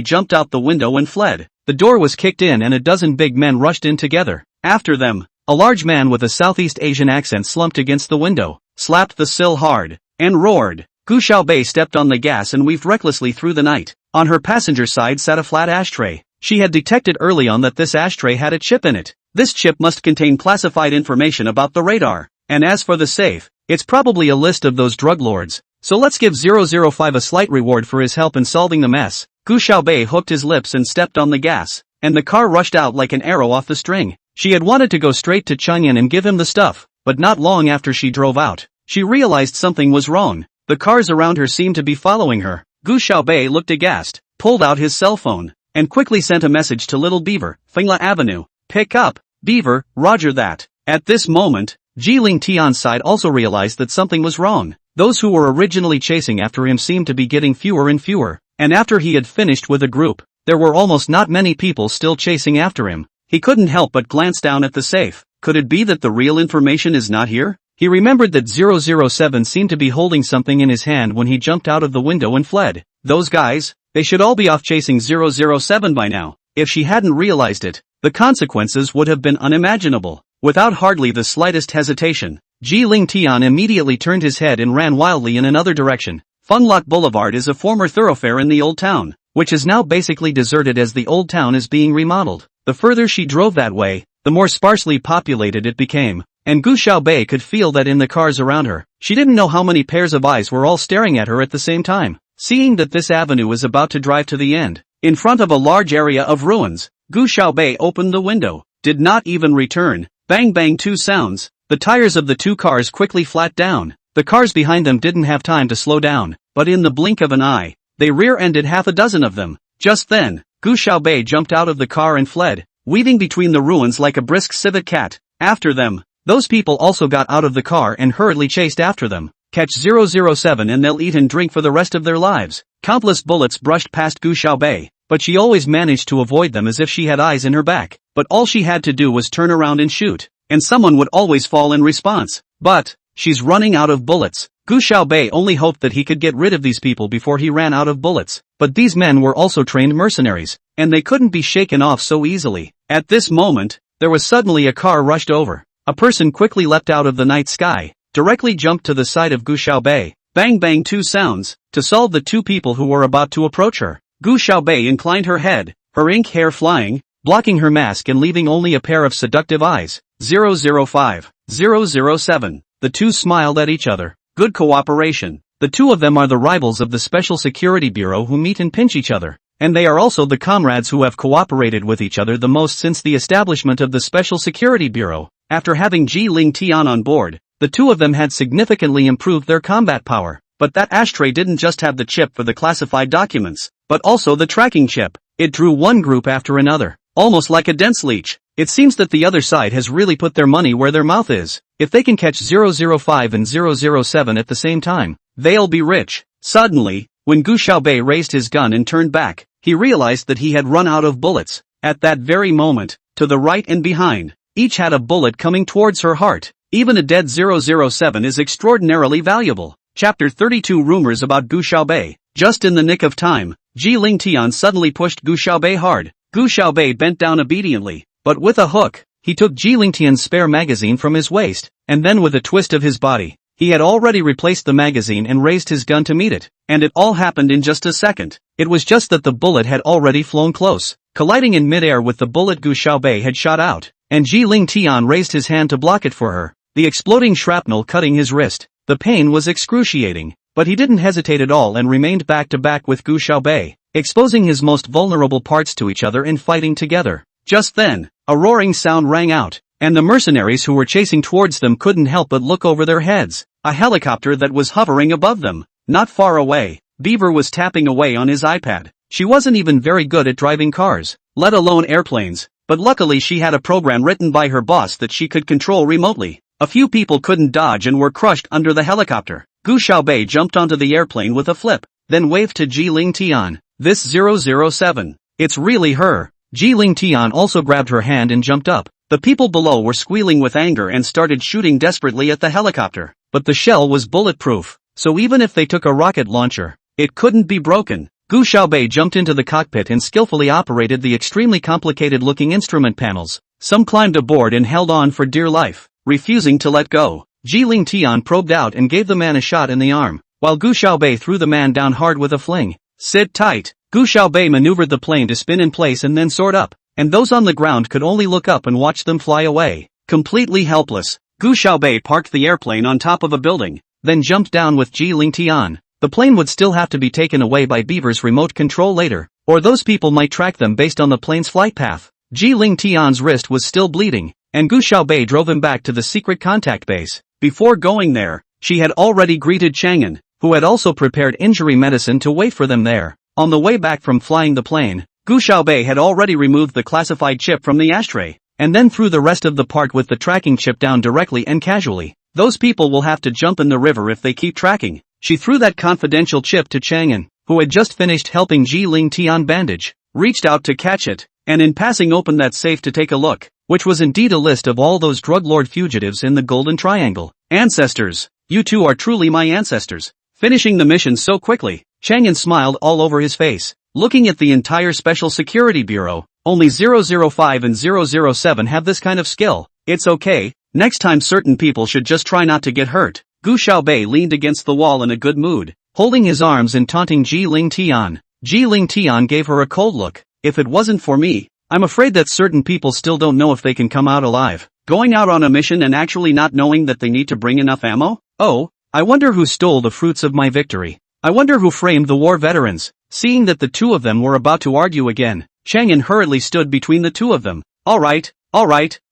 jumped out the window and fled. The door was kicked in and a dozen big men rushed in together. After them, a large man with a Southeast Asian accent slumped against the window, slapped the sill hard, and roared. Gu Xiaobei stepped on the gas and weaved recklessly through the night. On her passenger side sat a flat ashtray. She had detected early on that this ashtray had a chip in it. This chip must contain classified information about the radar. And as for the safe, it's probably a list of those drug lords. So let's give 005 a slight reward for his help in solving the mess. Gu Xiaobei hooked his lips and stepped on the gas, and the car rushed out like an arrow off the string. She had wanted to go straight to Chang'an and give him the stuff, but not long after she drove out, she realized something was wrong. The cars around her seemed to be following her. Gu Xiaobei looked aghast, pulled out his cell phone, and quickly sent a message to Little Beaver, Fengla Avenue. Pick up, Beaver, roger that. At this moment, Jiling Tian's side also realized that something was wrong. Those who were originally chasing after him seemed to be getting fewer and fewer, and after he had finished with a group, there were almost not many people still chasing after him. He couldn't help but glance down at the safe. Could it be that the real information is not here? He remembered that 007 seemed to be holding something in his hand when he jumped out of the window and fled. Those guys, they should all be off chasing 007 by now. If she hadn't realized it, the consequences would have been unimaginable. Without hardly the slightest hesitation, Jiling Tian immediately turned his head and ran wildly in another direction. Funlock Boulevard is a former thoroughfare in the Old Town, which is now basically deserted as the Old Town is being remodeled. The further she drove that way, the more sparsely populated it became. And Gu Xiaobei could feel that in the cars around her. She didn't know how many pairs of eyes were all staring at her at the same time. Seeing that this avenue was about to drive to the end, in front of a large area of ruins, Gu Xiaobei opened the window, did not even return. Bang bang, two sounds. The tires of the two cars quickly flat down. The cars behind them didn't have time to slow down, but in the blink of an eye, they rear-ended half a dozen of them. Just then, Gu Xiaobei jumped out of the car and fled, weaving between the ruins like a brisk civet cat. After them, those people also got out of the car and hurriedly chased after them. Catch 007 and they'll eat and drink for the rest of their lives. Countless bullets brushed past Gu Xiaobei, but she always managed to avoid them as if she had eyes in her back. But all she had to do was turn around and shoot, and someone would always fall in response. But she's running out of bullets. Gu Xiaobei only hoped that he could get rid of these people before he ran out of bullets. But these men were also trained mercenaries, and they couldn't be shaken off so easily. At this moment, there was suddenly a car rushed over. A person quickly leapt out of the night sky, directly jumped to the side of Gu Xiaobei. Bang bang, two sounds, to solve the two people who were about to approach her. Gu Xiaobei inclined her head, her ink hair flying, blocking her mask and leaving only a pair of seductive eyes. 005, 007. The two smiled at each other. Good cooperation. The two of them are the rivals of the Special Security Bureau who meet and pinch each other. And they are also the comrades who have cooperated with each other the most since the establishment of the Special Security Bureau. After having Ji Ling Tian on board, the two of them had significantly improved their combat power. But that ashtray didn't just have the chip for the classified documents, but also the tracking chip. It drew one group after another, almost like a dense leech. It seems that the other side has really put their money where their mouth is. If they can catch 005 and 007 at the same time, they'll be rich. Suddenly, when Gu Xiaobei raised his gun and turned back, he realized that he had run out of bullets. At that very moment, to the right and behind, each had a bullet coming towards her heart. Even a dead 007 is extraordinarily valuable. Chapter 32 Rumors about Gu Xiaobei. Just in the nick of time, Ji Ling Tian suddenly pushed Gu Xiaobei hard. Gu Xiaobei bent down obediently, but with a hook, he took Ji Ling Tian's spare magazine from his waist, and then with a twist of his body, he had already replaced the magazine and raised his gun to meet it, and it all happened in just a second. It was just that the bullet had already flown close, colliding in midair with the bullet Gu Xiaobei had shot out, and Ji Ling Tian raised his hand to block it for her, the exploding shrapnel cutting his wrist. The pain was excruciating, but he didn't hesitate at all and remained back to back with Gu Xiaobei, exposing his most vulnerable parts to each other and fighting together. Just then, a roaring sound rang out, and the mercenaries who were chasing towards them couldn't help but look over their heads. A helicopter that was hovering above them. Not far away, Beaver was tapping away on his iPad. She wasn't even very good at driving cars, let alone airplanes, but luckily she had a program written by her boss that she could control remotely. A few people couldn't dodge and were crushed under the helicopter. Gu Xiaobei jumped onto the airplane with a flip, then waved to Ji Ling Tian. This 007. It's really her. Ji Ling Tian also grabbed her hand and jumped up. The people below were squealing with anger and started shooting desperately at the helicopter. But the shell was bulletproof, so even if they took a rocket launcher, it couldn't be broken. Gu Xiaobei jumped into the cockpit and skillfully operated the extremely complicated-looking instrument panels. Some climbed aboard and held on for dear life, refusing to let go. Ji Ling Tian probed out and gave the man a shot in the arm, while Gu Xiaobei threw the man down hard with a fling. Sit tight. Gu Xiaobei maneuvered the plane to spin in place and then soared up, and those on the ground could only look up and watch them fly away. Completely helpless, Gu Xiaobei parked the airplane on top of a building, then jumped down with Ji Ling Tian. The plane would still have to be taken away by Beaver's remote control later, or those people might track them based on the plane's flight path. Ji Ling Tian's wrist was still bleeding, and Gu Xiaobei drove him back to the secret contact base. Before going there, she had already greeted Chang'an, who had also prepared injury medicine to wait for them there. On the way back from flying the plane, Gu Xiaobei had already removed the classified chip from the ashtray, and then threw the rest of the part with the tracking chip down directly and casually. Those people will have to jump in the river if they keep tracking. She threw that confidential chip to Chang'an, who had just finished helping Ji Ling Tian bandage, reached out to catch it, and in passing opened that safe to take a look, which was indeed a list of all those drug lord fugitives in the Golden Triangle. Ancestors, you two are truly my ancestors. Finishing the mission so quickly, Chang'an smiled all over his face. Looking at the entire Special Security Bureau, only 005 and 007 have this kind of skill. It's okay, next time certain people should just try not to get hurt. Gu Xiaobei leaned against the wall in a good mood, holding his arms and taunting Ji Ling Tian. Ji Ling Tian gave her a cold look. If it wasn't for me, I'm afraid that certain people still don't know if they can come out alive. Going out on a mission and actually not knowing that they need to bring enough ammo? Oh, I wonder who stole the fruits of my victory. I wonder who framed the war veterans. Seeing that the two of them were about to argue again, Chang'an hurriedly stood between the two of them. Alright,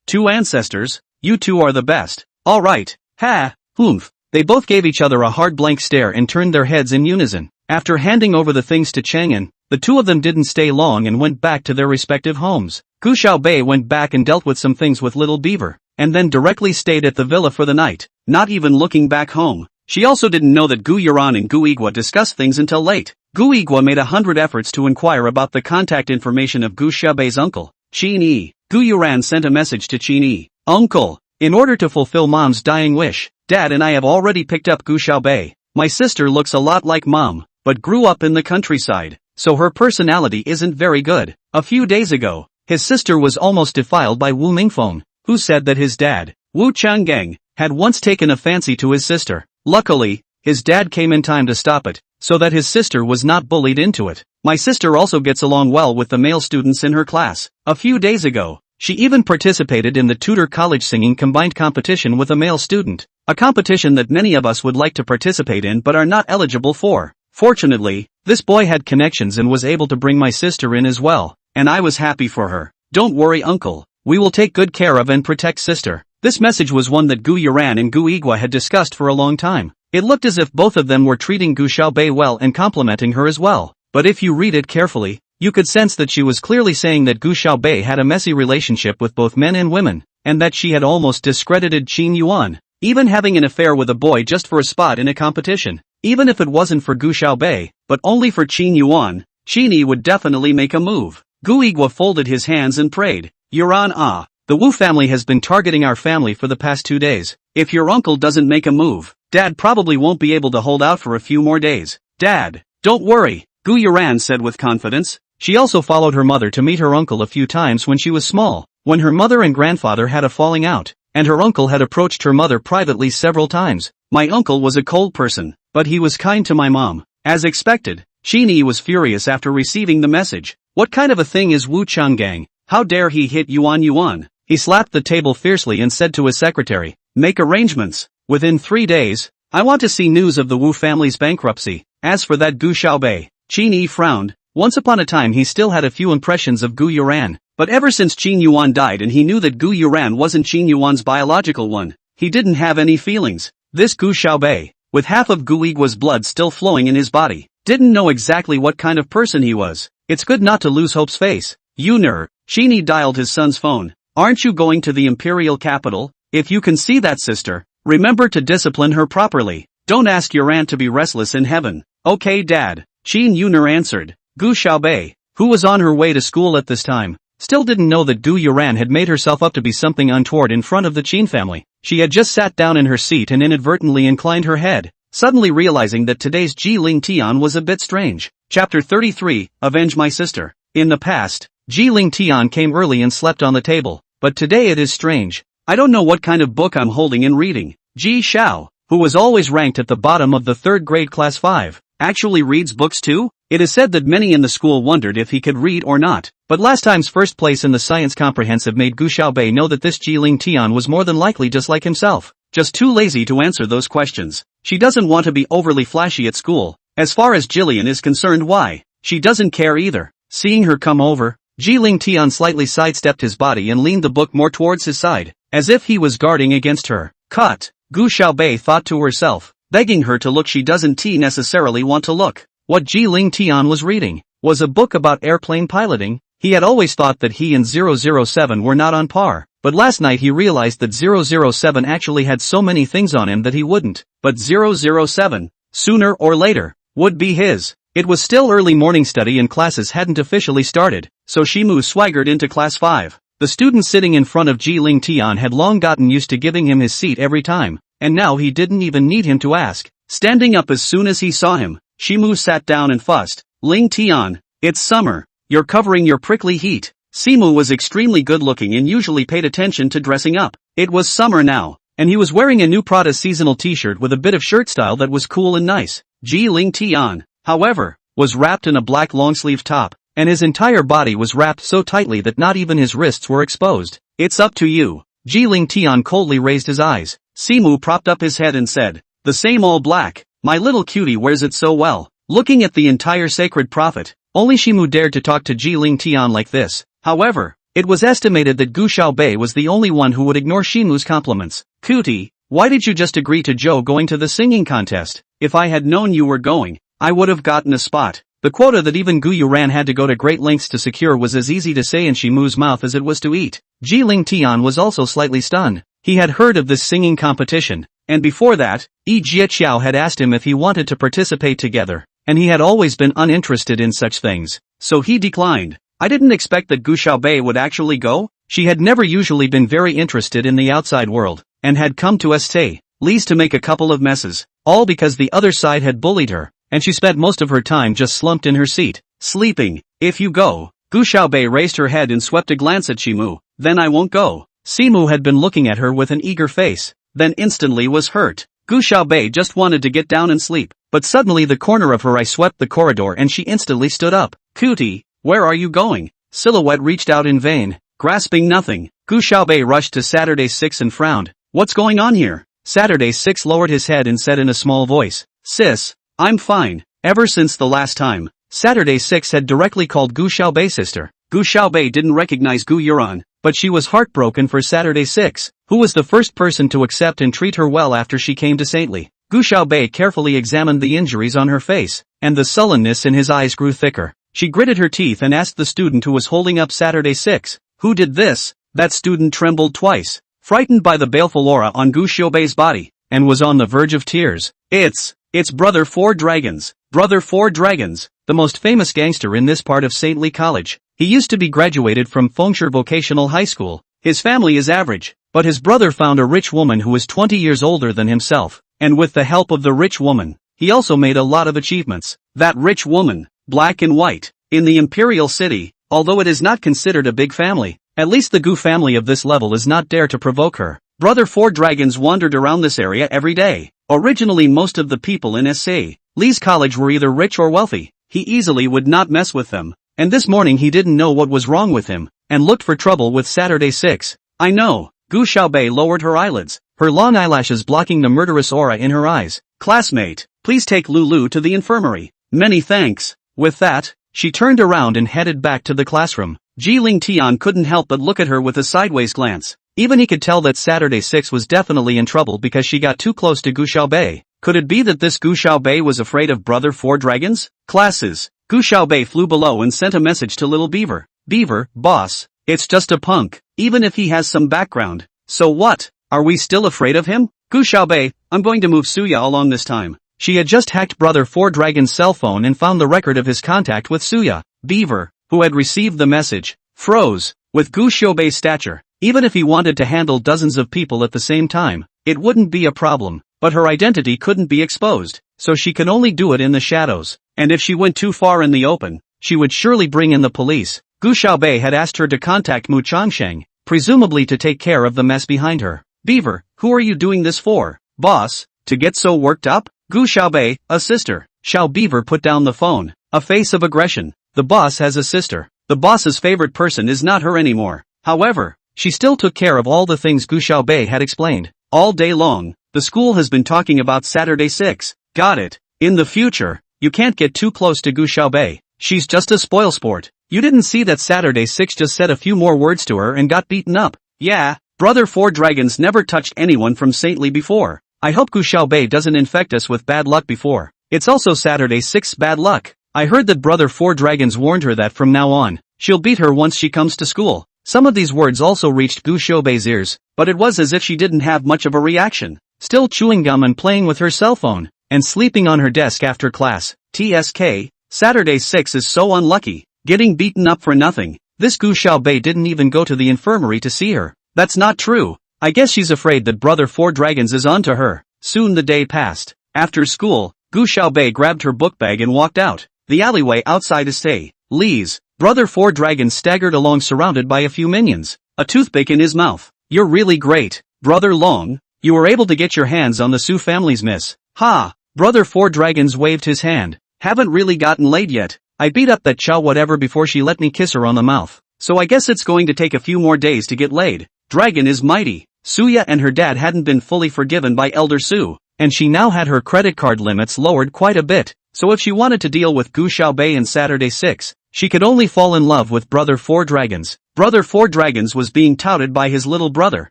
two ancestors, you two are the best. Alright. Ha, humph. They both gave each other a hard blank stare and turned their heads in unison. After handing over the things to Chang'an, the two of them didn't stay long and went back to their respective homes. Gu Xiaobei went back and dealt with some things with Little Beaver, and then directly stayed at the villa for the night, not even looking back home. She also didn't know that Gu Yuran and Gu Igua discussed things until late. Gu Igua made 100 efforts to inquire about the contact information of Gu Xiaobei's uncle, Qin Yi. Gu Yuran sent a message to Qin Yi. Uncle, in order to fulfill Mom's dying wish, Dad and I have already picked up Gu Xiaobei. My sister looks a lot like Mom, but grew up in the countryside, so her personality isn't very good. A few days ago, his sister was almost defiled by Wu Mingfeng, who said that his dad, Wu Changgang, had once taken a fancy to his sister. Luckily, his dad came in time to stop it, so that his sister was not bullied into it. My sister also gets along well with the male students in her class. A few days ago, she even participated in the Tudor College singing combined competition with a male student, a competition that many of us would like to participate in but are not eligible for. Fortunately, this boy had connections and was able to bring my sister in as well, and I was happy for her. Don't worry, uncle. We will take good care of and protect sister. This message was one that Gu Yuran and Gu Igua had discussed for a long time. It looked as if both of them were treating Gu Xiaobei well and complimenting her as well. But if you read it carefully, you could sense that she was clearly saying that Gu Xiaobei had a messy relationship with both men and women, and that she had almost discredited Qin Yuan, even having an affair with a boy just for a spot in a competition. Even if it wasn't for Gu Xiaobei, but only for Qin Yuan, Qin Yi would definitely make a move. Gu Igua folded his hands and prayed. Yuran the Wu family has been targeting our family for the past 2 days. If your uncle doesn't make a move, Dad probably won't be able to hold out for a few more days. Dad, don't worry, Gu Yuran said with confidence. She also followed her mother to meet her uncle a few times when she was small, when her mother and grandfather had a falling out, and her uncle had approached her mother privately several times. My uncle was a cold person, but he was kind to my mom. As expected, Qin Yi was furious after receiving the message. What kind of a thing is Wu Changgang? How dare he hit Yuan? He slapped the table fiercely and said to his secretary, make arrangements. Within 3 days, I want to see news of the Wu family's bankruptcy. As for that Gu Xiaobei, Qin Yi frowned. Once upon a time he still had a few impressions of Gu Yuran, but ever since Qin Yuan died and he knew that Gu Yuran wasn't Qin Yuan's biological one, he didn't have any feelings. This Gu Xiaobei, with half of Gu Igua's blood still flowing in his body, didn't know exactly what kind of person he was. It's good not to lose hope's face. Yuner, Qin Yi dialed his son's phone. Aren't you going to the imperial capital? If you can see that sister, remember to discipline her properly. Don't ask your aunt to be restless in heaven. Okay, Dad, Qin Yuner answered. Gu Xiaobei, who was on her way to school at this time, still didn't know that Gu Yuran had made herself up to be something untoward in front of the Qin family. She had just sat down in her seat and inadvertently inclined her head, suddenly realizing that today's Ji Ling Tian was a bit strange. Chapter 33, Avenge My Sister. In the past, Ji Ling Tian came early and slept on the table, but today it is strange. I don't know what kind of book I'm holding and reading. Ji Xiao, who was always ranked at the bottom of the 3rd grade class 5, actually reads books too? It is said that many in the school wondered if he could read or not, but last time's first place in the science comprehensive made Gu Xiaobei know that this Ji Ling Tian was more than likely just like himself, just too lazy to answer those questions. She doesn't want to be overly flashy at school. As far as Jillian is concerned, why? She doesn't care either. Seeing her come over, Ji Ling Tian slightly sidestepped his body and leaned the book more towards his side, as if he was guarding against her. Cut, Gu Xiaobei thought to herself, begging her to look. She doesn't necessarily want to look. What Ji Ling Tian was reading was a book about airplane piloting. He had always thought that he and 007 were not on par, but last night he realized that 007 actually had so many things on him that he wouldn't, but 007, sooner or later, would be his. It was still early morning study and classes hadn't officially started, so Shimu swaggered into class 5. The student sitting in front of Ji Ling Tian had long gotten used to giving him his seat every time, and now he didn't even need him to ask. Standing up as soon as he saw him, Shimu sat down and fussed. Ling Tian, it's summer. You're covering your prickly heat. Simu was extremely good looking and usually paid attention to dressing up. It was summer now, and he was wearing a new Prada seasonal t-shirt with a bit of shirt style that was cool and nice. Ji Ling Tian, however, was wrapped in a black long-sleeve top, and his entire body was wrapped so tightly that not even his wrists were exposed. It's up to you. Ji Ling Tian coldly raised his eyes. Simu propped up his head and said, the same all black. My little cutie wears it so well. Looking at the entire sacred prophet, only Shimu dared to talk to Ji Ling Tian like this. However, it was estimated that Gu Xiaobei was the only one who would ignore Shimu's compliments. Cootie, why did you just agree to Joe going to the singing contest? If I had known you were going, I would have gotten a spot. The quota that even Gu Yuran had to go to great lengths to secure was as easy to say in Shimu's mouth as it was to eat. Jiling Tian was also slightly stunned. He had heard of this singing competition, and before that, Yi Jieqiao had asked him if he wanted to participate together, and he had always been uninterested in such things, so he declined. I didn't expect that Gu Xiaobei would actually go. She had never usually been very interested in the outside world, and had come to St. Lee's to make a couple of messes, all because the other side had bullied her, and she spent most of her time just slumped in her seat, sleeping. If you go, Gu Xiaobei raised her head and swept a glance at Shimu. Then I won't go. Simu had been looking at her with an eager face, then instantly was hurt. Gu Xiaobei just wanted to get down and sleep, but suddenly the corner of her eye swept the corridor and she instantly stood up. Cootie, where are you going? Silhouette reached out in vain, grasping nothing. Gu Xiaobei rushed to Saturday 6 and frowned. What's going on here? Saturday 6 lowered his head and said in a small voice, Sis, I'm fine. Ever since the last time, Saturday 6 had directly called Gu Xiaobei sister. Gu Xiaobei didn't recognize Gu Yuran, but she was heartbroken for Saturday 6, who was the first person to accept and treat her well after she came to Saintly. Gu Xiaobei carefully examined the injuries on her face, and the sullenness in his eyes grew thicker. She gritted her teeth and asked the student who was holding up Saturday 6, who did this? That student trembled twice, frightened by the baleful aura on Gu Xiaobei's body, and was on the verge of tears. It's Brother Four Dragons. Brother Four Dragons, the most famous gangster in this part of Saintly College. He used to be graduated from Fengsher Vocational High School. His family is average, but his brother found a rich woman who is 20 years older than himself, and with the help of the rich woman, he also made a lot of achievements. That rich woman, black and white, in the Imperial City, although it is not considered a big family, at least the Gu family of this level is not dare to provoke her. Brother Four Dragons wandered around this area every day. Originally most of the people in St. Lee's College were either rich or wealthy. He easily would not mess with them. And this morning he didn't know what was wrong with him, and looked for trouble with Saturday 6. I know. Gu Xiaobei lowered her eyelids, her long eyelashes blocking the murderous aura in her eyes. Classmate, please take Lulu to the infirmary. Many thanks. With that, she turned around and headed back to the classroom. Jiling Tian couldn't help but look at her with a sideways glance. Even he could tell that Saturday 6 was definitely in trouble because she got too close to Gu Xiaobei. Could it be that this Gu Xiaobei was afraid of Brother Four Dragons? Classes. Gu Xiaobei flew below and sent a message to Little Beaver. Beaver, boss, it's just a punk, even if he has some background. So what? Are we still afraid of him? Gu Xiaobei, I'm going to move Suya along this time. She had just hacked Brother Four Dragon's cell phone and found the record of his contact with Suya. Beaver, who had received the message, froze. With Gu Xiaobei's stature, even if he wanted to handle dozens of people at the same time, it wouldn't be a problem, but her identity couldn't be exposed, so she could only do it in the shadows, and if she went too far in the open, she would surely bring in the police. Gu Xiaobei had asked her to contact Mu Changsheng, presumably to take care of the mess behind her. Beaver, who are you doing this for? Boss, to get so worked up? Gu Xiaobei, a sister. Xiao Beaver put down the phone, a face of aggression. The boss has a sister. The boss's favorite person is not her anymore. However, she still took care of all the things Gu Xiaobei had explained. All day long, the school has been talking about Saturday 6. Got it. In the future, you can't get too close to Gu Xiaobei. She's just a spoilsport. You didn't see that Saturday 6 just said a few more words to her and got beaten up. Yeah, Brother Four Dragons never touched anyone from Saintly before. I hope Gu Xiaobei doesn't infect us with bad luck before. It's also Saturday 6's bad luck. I heard that Brother Four Dragons warned her that from now on, she'll beat her once she comes to school. Some of these words also reached Gu Xiaobei's ears, but it was as if she didn't have much of a reaction. Still chewing gum and playing with her cell phone, and sleeping on her desk after class. TSK, Saturday 6 is so unlucky, getting beaten up for nothing. This Gu Xiaobei didn't even go to the infirmary to see her. That's not true. I guess she's afraid that Brother Four Dragons is onto her. Soon the day passed. After school, Gu Xiaobei grabbed her book bag and walked out. The alleyway outside St. Lee's. Brother Four Dragons staggered along surrounded by a few minions, a toothpick in his mouth. You're really great, Brother Long. You were able to get your hands on the Su family's miss. Ha! Brother Four Dragons waved his hand. Haven't really gotten laid yet. I beat up that chow whatever before she let me kiss her on the mouth. So I guess it's going to take a few more days to get laid. Dragon is mighty. Suya and her dad hadn't been fully forgiven by Elder Su, and she now had her credit card limits lowered quite a bit. So if she wanted to deal with Gu Xiaobei and Saturday 6, she could only fall in love with Brother Four Dragons. Brother Four Dragons was being touted by his little brother,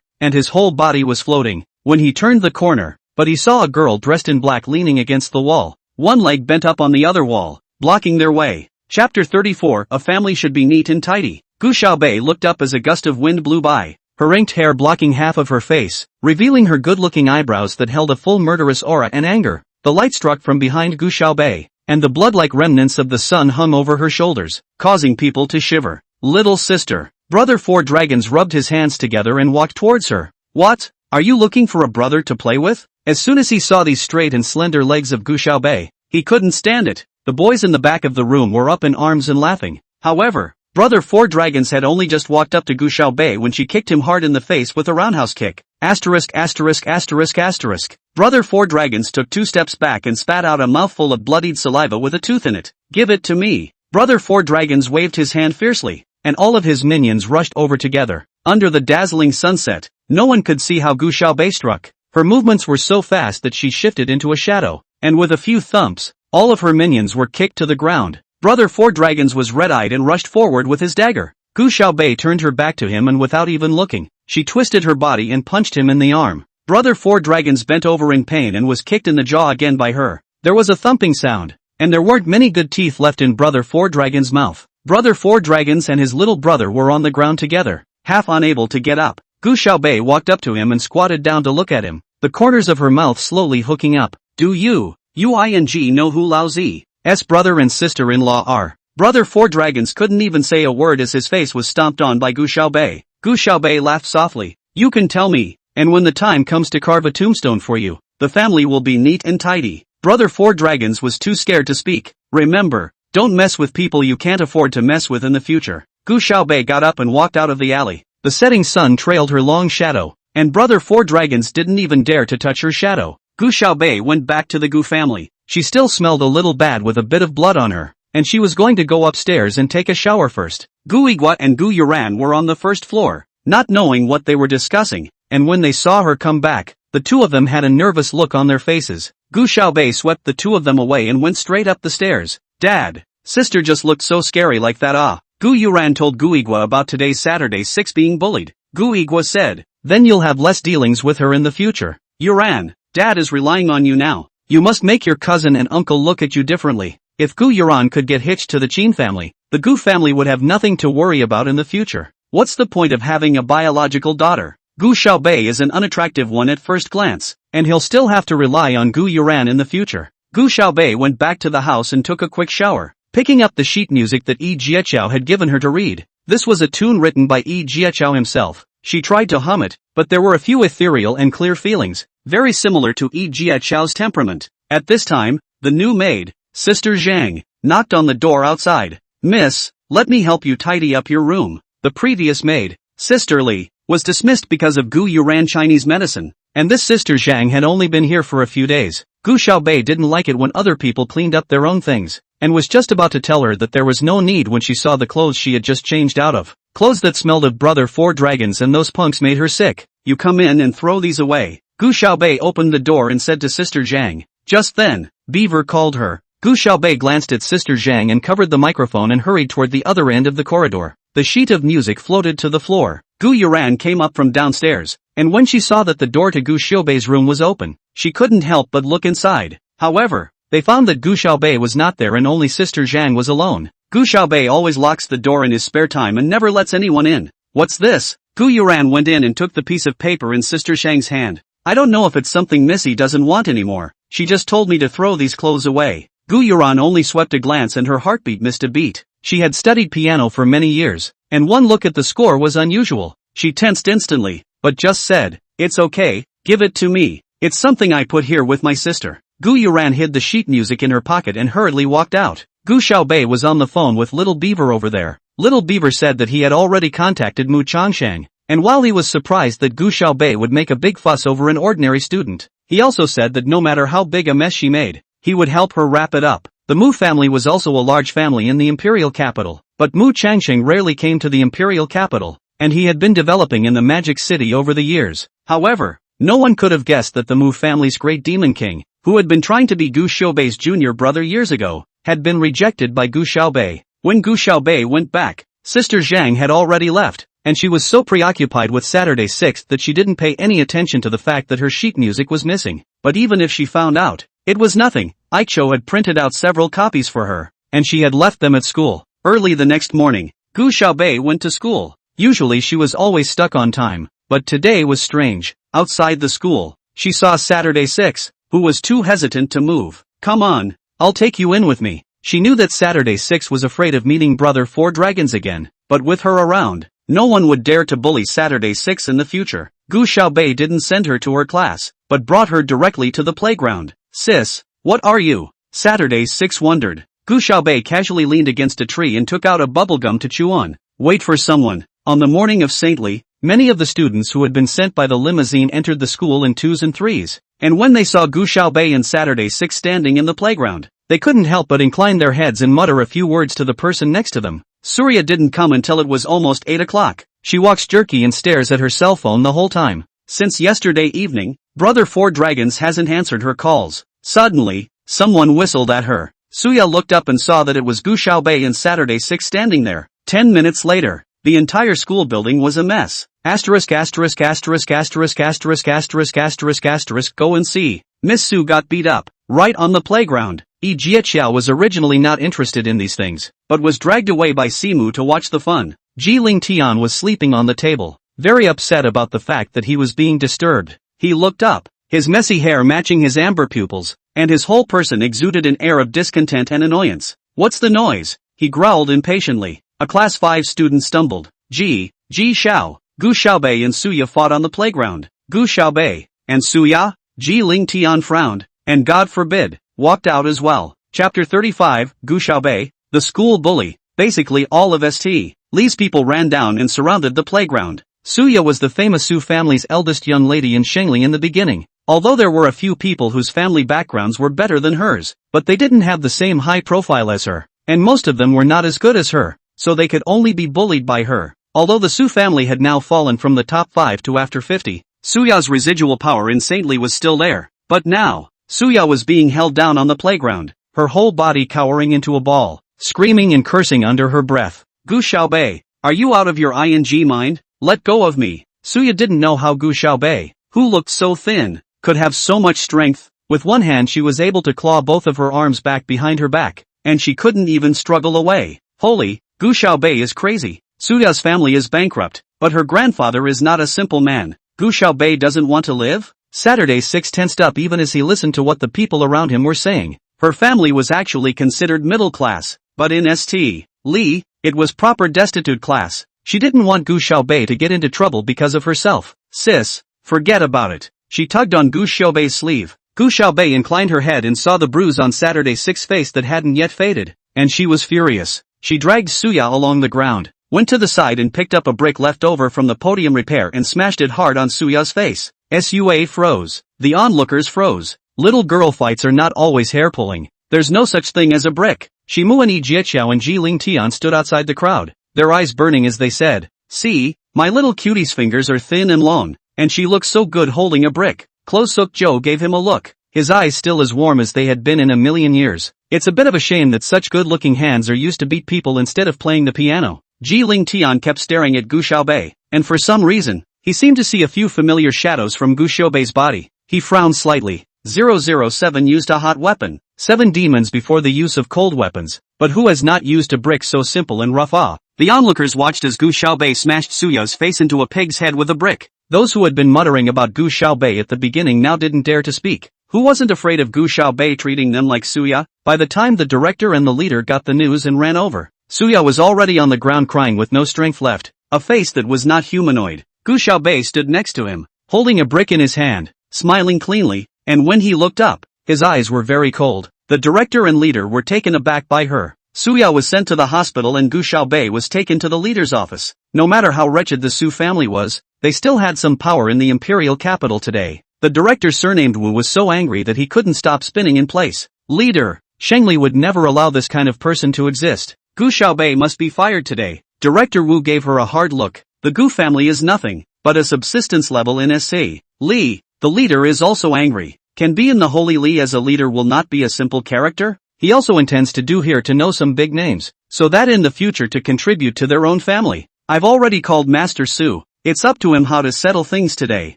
and his whole body was floating. when he turned the corner, but he saw a girl dressed in black leaning against the wall, one leg bent up on the other wall, blocking their way. Chapter 34, A family should be neat and tidy. Gu Xiaobei looked up as a gust of wind blew by, her inked hair blocking half of her face, revealing her good-looking eyebrows that held a full murderous aura and anger. The light struck from behind Gu Xiaobei, and the blood-like remnants of the sun hung over her shoulders, causing people to shiver. Little sister. Brother Four Dragons rubbed his hands together and walked towards her. What? Are you looking for a brother to play with? As soon as he saw these straight and slender legs of Gu Xiaobei, he couldn't stand it. The boys in the back of the room were up in arms and laughing. However, Brother Four Dragons had only just walked up to Gu Xiaobei when she kicked him hard in the face with a roundhouse kick. Asterisk asterisk asterisk asterisk. Brother Four Dragons took 2 steps back and spat out a mouthful of bloodied saliva with a tooth in it. Give it to me. Brother Four Dragons waved his hand fiercely, and all of his minions rushed over together. Under the dazzling sunset, no one could see how Gu Xiaobei struck. Her movements were so fast that she shifted into a shadow, and with a few thumps, all of her minions were kicked to the ground. Brother Four Dragons was red-eyed and rushed forward with his dagger. Gu Xiaobei turned her back to him and without even looking, she twisted her body and punched him in the arm. Brother Four Dragons bent over in pain and was kicked in the jaw again by her. There was a thumping sound, and there weren't many good teeth left in Brother Four Dragons' mouth. Brother Four Dragons and his little brother were on the ground together, half unable to get up. Gu Xiaobei walked up to him and squatted down to look at him, the corners of her mouth slowly hooking up. Do you know who Lao Zi's brother and sister-in-law are? Brother Four Dragons couldn't even say a word as his face was stomped on by Gu Xiaobei. Gu Xiaobei laughed softly. You can tell me, and when the time comes to carve a tombstone for you, the family will be neat and tidy. Brother Four Dragons was too scared to speak. Remember, don't mess with people you can't afford to mess with in the future. Gu Xiaobei got up and walked out of the alley. The setting sun trailed her long shadow, and Brother Four Dragons didn't even dare to touch her shadow. Gu Xiaobei went back to the Gu family. She still smelled a little bad with a bit of blood on her, and she was going to go upstairs and take a shower first. Gu Igua and Gu Yuran were on the first floor, not knowing what they were discussing, and when they saw her come back, the two of them had a nervous look on their faces. Gu Xiaobei swept the two of them away and went straight up the stairs. Dad, sister just looked so scary like that. Gu Yuran told Gu Igua about today's Saturday 6 being bullied. Gu Igua said, then you'll have less dealings with her in the future. Yuran, Dad is relying on you now. You must make your cousin and uncle look at you differently. If Gu Yuran could get hitched to the Qin family, the Gu family would have nothing to worry about in the future. What's the point of having a biological daughter? Gu Xiaobei is an unattractive one at first glance, and he'll still have to rely on Gu Yuran in the future. Gu Xiaobei went back to the house and took a quick shower, picking up the sheet music that Yi Jieqiao had given her to read. This was a tune written by Yi Jieqiao himself. She tried to hum it, but there were a few ethereal and clear feelings, very similar to Yi Jieqiao's temperament. At this time, the new maid, Sister Zhang, knocked on the door outside. Miss, let me help you tidy up your room. The previous maid, Sister Li, was dismissed because of Gu Yuran Chinese medicine, and this Sister Zhang had only been here for a few days. Gu Xiaobei didn't like it when other people cleaned up their own things, and was just about to tell her that there was no need when she saw the clothes she had just changed out of. Clothes that smelled of Brother Four Dragons, and those punks made her sick. You come in and throw these away. Gu Xiaobei opened the door and said to Sister Zhang. Just then, Beaver called her. Gu Xiaobei glanced at Sister Zhang and covered the microphone and hurried toward the other end of the corridor. The sheet of music floated to the floor. Gu Yuran came up from downstairs, and when she saw that the door to Gu Xiaobei's room was open, she couldn't help but look inside. However, they found that Gu Xiaobei was not there and only Sister Zhang was alone. Gu Xiaobei always locks the door in his spare time and never lets anyone in. What's this? Gu Yuran went in and took the piece of paper in Sister Zhang's hand. I don't know if it's something Missy doesn't want anymore. She just told me to throw these clothes away. Gu Yuran only swept a glance and her heartbeat missed a beat. She had studied piano for many years, and one look at the score was unusual. She tensed instantly, but just said, it's okay, give it to me. It's something I put here with my sister. Gu Yuran hid the sheet music in her pocket and hurriedly walked out. Gu Xiaobei was on the phone with Little Beaver over there. Little Beaver said that he had already contacted Mu Changsheng, and while he was surprised that Gu Xiaobei would make a big fuss over an ordinary student, he also said that no matter how big a mess she made, he would help her wrap it up. The Mu family was also a large family in the imperial capital, but Mu Changsheng rarely came to the imperial capital, and he had been developing in the magic city over the years. However, no one could have guessed that the Mu family's great demon king, who had been trying to be Gu Xiaobei's junior brother years ago, had been rejected by Gu Xiaobei. When Gu Xiaobei went back, Sister Zhang had already left. and she was so preoccupied with Saturday 6th that she didn't pay any attention to the fact that her sheet music was missing. But even if she found out, it was nothing. Aicho had printed out several copies for her, and she had left them at school. Early the next morning, Gu Xiaobei went to school. Usually she was always stuck on time, but today was strange. Outside the school, she saw Saturday 6, who was too hesitant to move. "Come on, I'll take you in with me." She knew that Saturday 6 was afraid of meeting Brother Four Dragons again, but with her around, no one would dare to bully Saturday 6 in the future. Gu Xiaobei didn't send her to her class, but brought her directly to the playground. "Sis, what are you?" Saturday 6 wondered. Gu Xiaobei casually leaned against a tree and took out a bubblegum to chew on. "Wait for someone." On the morning of Saintly, many of the students who had been sent by the limousine entered the school in 2s and 3s, and when they saw Gu Xiaobei and Saturday 6 standing in the playground, they couldn't help but incline their heads and mutter a few words to the person next to them. Surya didn't come until it was almost 8 o'clock. She walks jerky and stares at her cell phone the whole time. Since yesterday evening, Brother Four Dragons hasn't answered her calls. Suddenly, someone whistled at her. Surya looked up and saw that it was Gu Xiaobei and Saturday 6 standing there. 10 minutes later, the entire school building was a mess. Asterisk asterisk asterisk asterisk asterisk asterisk asterisk asterisk go and see. Miss Su got beat up, right on the playground. Yi Jieqiao was originally not interested in these things, but was dragged away by Simu to watch the fun. Ji Lingtian was sleeping on the table, very upset about the fact that he was being disturbed. He looked up, his messy hair matching his amber pupils, and his whole person exuded an air of discontent and annoyance. "What's the noise?" he growled impatiently. A class 5 student stumbled. Ji Xiao, Gu Xiaobei and Suya fought on the playground. Gu Xiaobei and Suya? Ji Lingtian frowned, and God forbid, walked out as well. Chapter 35, Gu Xiaobei, the school bully. Basically all of St. Li's people ran down and surrounded the playground. Suya was the famous Su family's eldest young lady in Shengli in the beginning. Although there were a few people whose family backgrounds were better than hers, but they didn't have the same high profile as her, and most of them were not as good as her, so they could only be bullied by her. Although the Su family had now fallen from the top 5 to after 50, Suya's residual power in Saintly was still there. But now, Suya was being held down on the playground, her whole body cowering into a ball, screaming and cursing under her breath. "Gu Xiaobei, are you out of your ing mind? Let go of me." Suya didn't know how Gu Xiaobei, who looked so thin, could have so much strength. With one hand she was able to claw both of her arms back behind her back, and she couldn't even struggle away. Holy, Gu Xiaobei is crazy. Suya's family is bankrupt, but her grandfather is not a simple man. Gu Xiaobei doesn't want to live? Saturday 6 tensed up even as he listened to what the people around him were saying. Her family was actually considered middle class, but in St. Li, it was proper destitute class. She didn't want Gu Xiaobei to get into trouble because of herself. "Sis, forget about it." She tugged on Gu Xiaobei's sleeve. Gu Xiaobei inclined her head and saw the bruise on Saturday 6's face that hadn't yet faded, and she was furious. She dragged Suya along the ground, went to the side and picked up a brick left over from the podium repair and smashed it hard on Suya's face. Sua froze. The onlookers froze. Little girl fights are not always hair-pulling. There's no such thing as a brick. Shimu and Yi Jieqiao and Ji Lingtian stood outside the crowd, their eyes burning as they said, "See, my little cutie's fingers are thin and long, and she looks so good holding a brick." Klo Suk Jo gave him a look, his eyes still as warm as they had been in a million years. "It's a bit of a shame that such good-looking hands are used to beat people instead of playing the piano." Ji Lingtian kept staring at Gu Xiaobei, and for some reason, he seemed to see a few familiar shadows from Gu Xiaobei's body. He frowned slightly. 007 used a hot weapon, 7 demons before the use of cold weapons, but who has not used a brick so simple and rough? The onlookers watched as Gu Xiaobei smashed Suya's face into a pig's head with a brick. Those who had been muttering about Gu Xiaobei at the beginning now didn't dare to speak. Who wasn't afraid of Gu Xiaobei treating them like Suya? By the time the director and the leader got the news and ran over, Suya was already on the ground crying with no strength left, a face that was not humanoid. Gu Xiaobei stood next to him, holding a brick in his hand, smiling cleanly, and when he looked up, his eyes were very cold. The director and leader were taken aback by her. Suya was sent to the hospital and Gu Xiaobei was taken to the leader's office. No matter how wretched the Su family was, they still had some power in the imperial capital today. The director surnamed Wu was so angry that he couldn't stop spinning in place. "Leader, Shengli would never allow this kind of person to exist. Gu Xiaobei must be fired today." Director Wu gave her a hard look. The Gu family is nothing but a subsistence level in St. Li. The leader is also angry. Can be in the Holy Li as a leader will not be a simple character? He also intends to do here to know some big names, so that in the future to contribute to their own family. I've already called Master Su. It's up to him how to settle things today.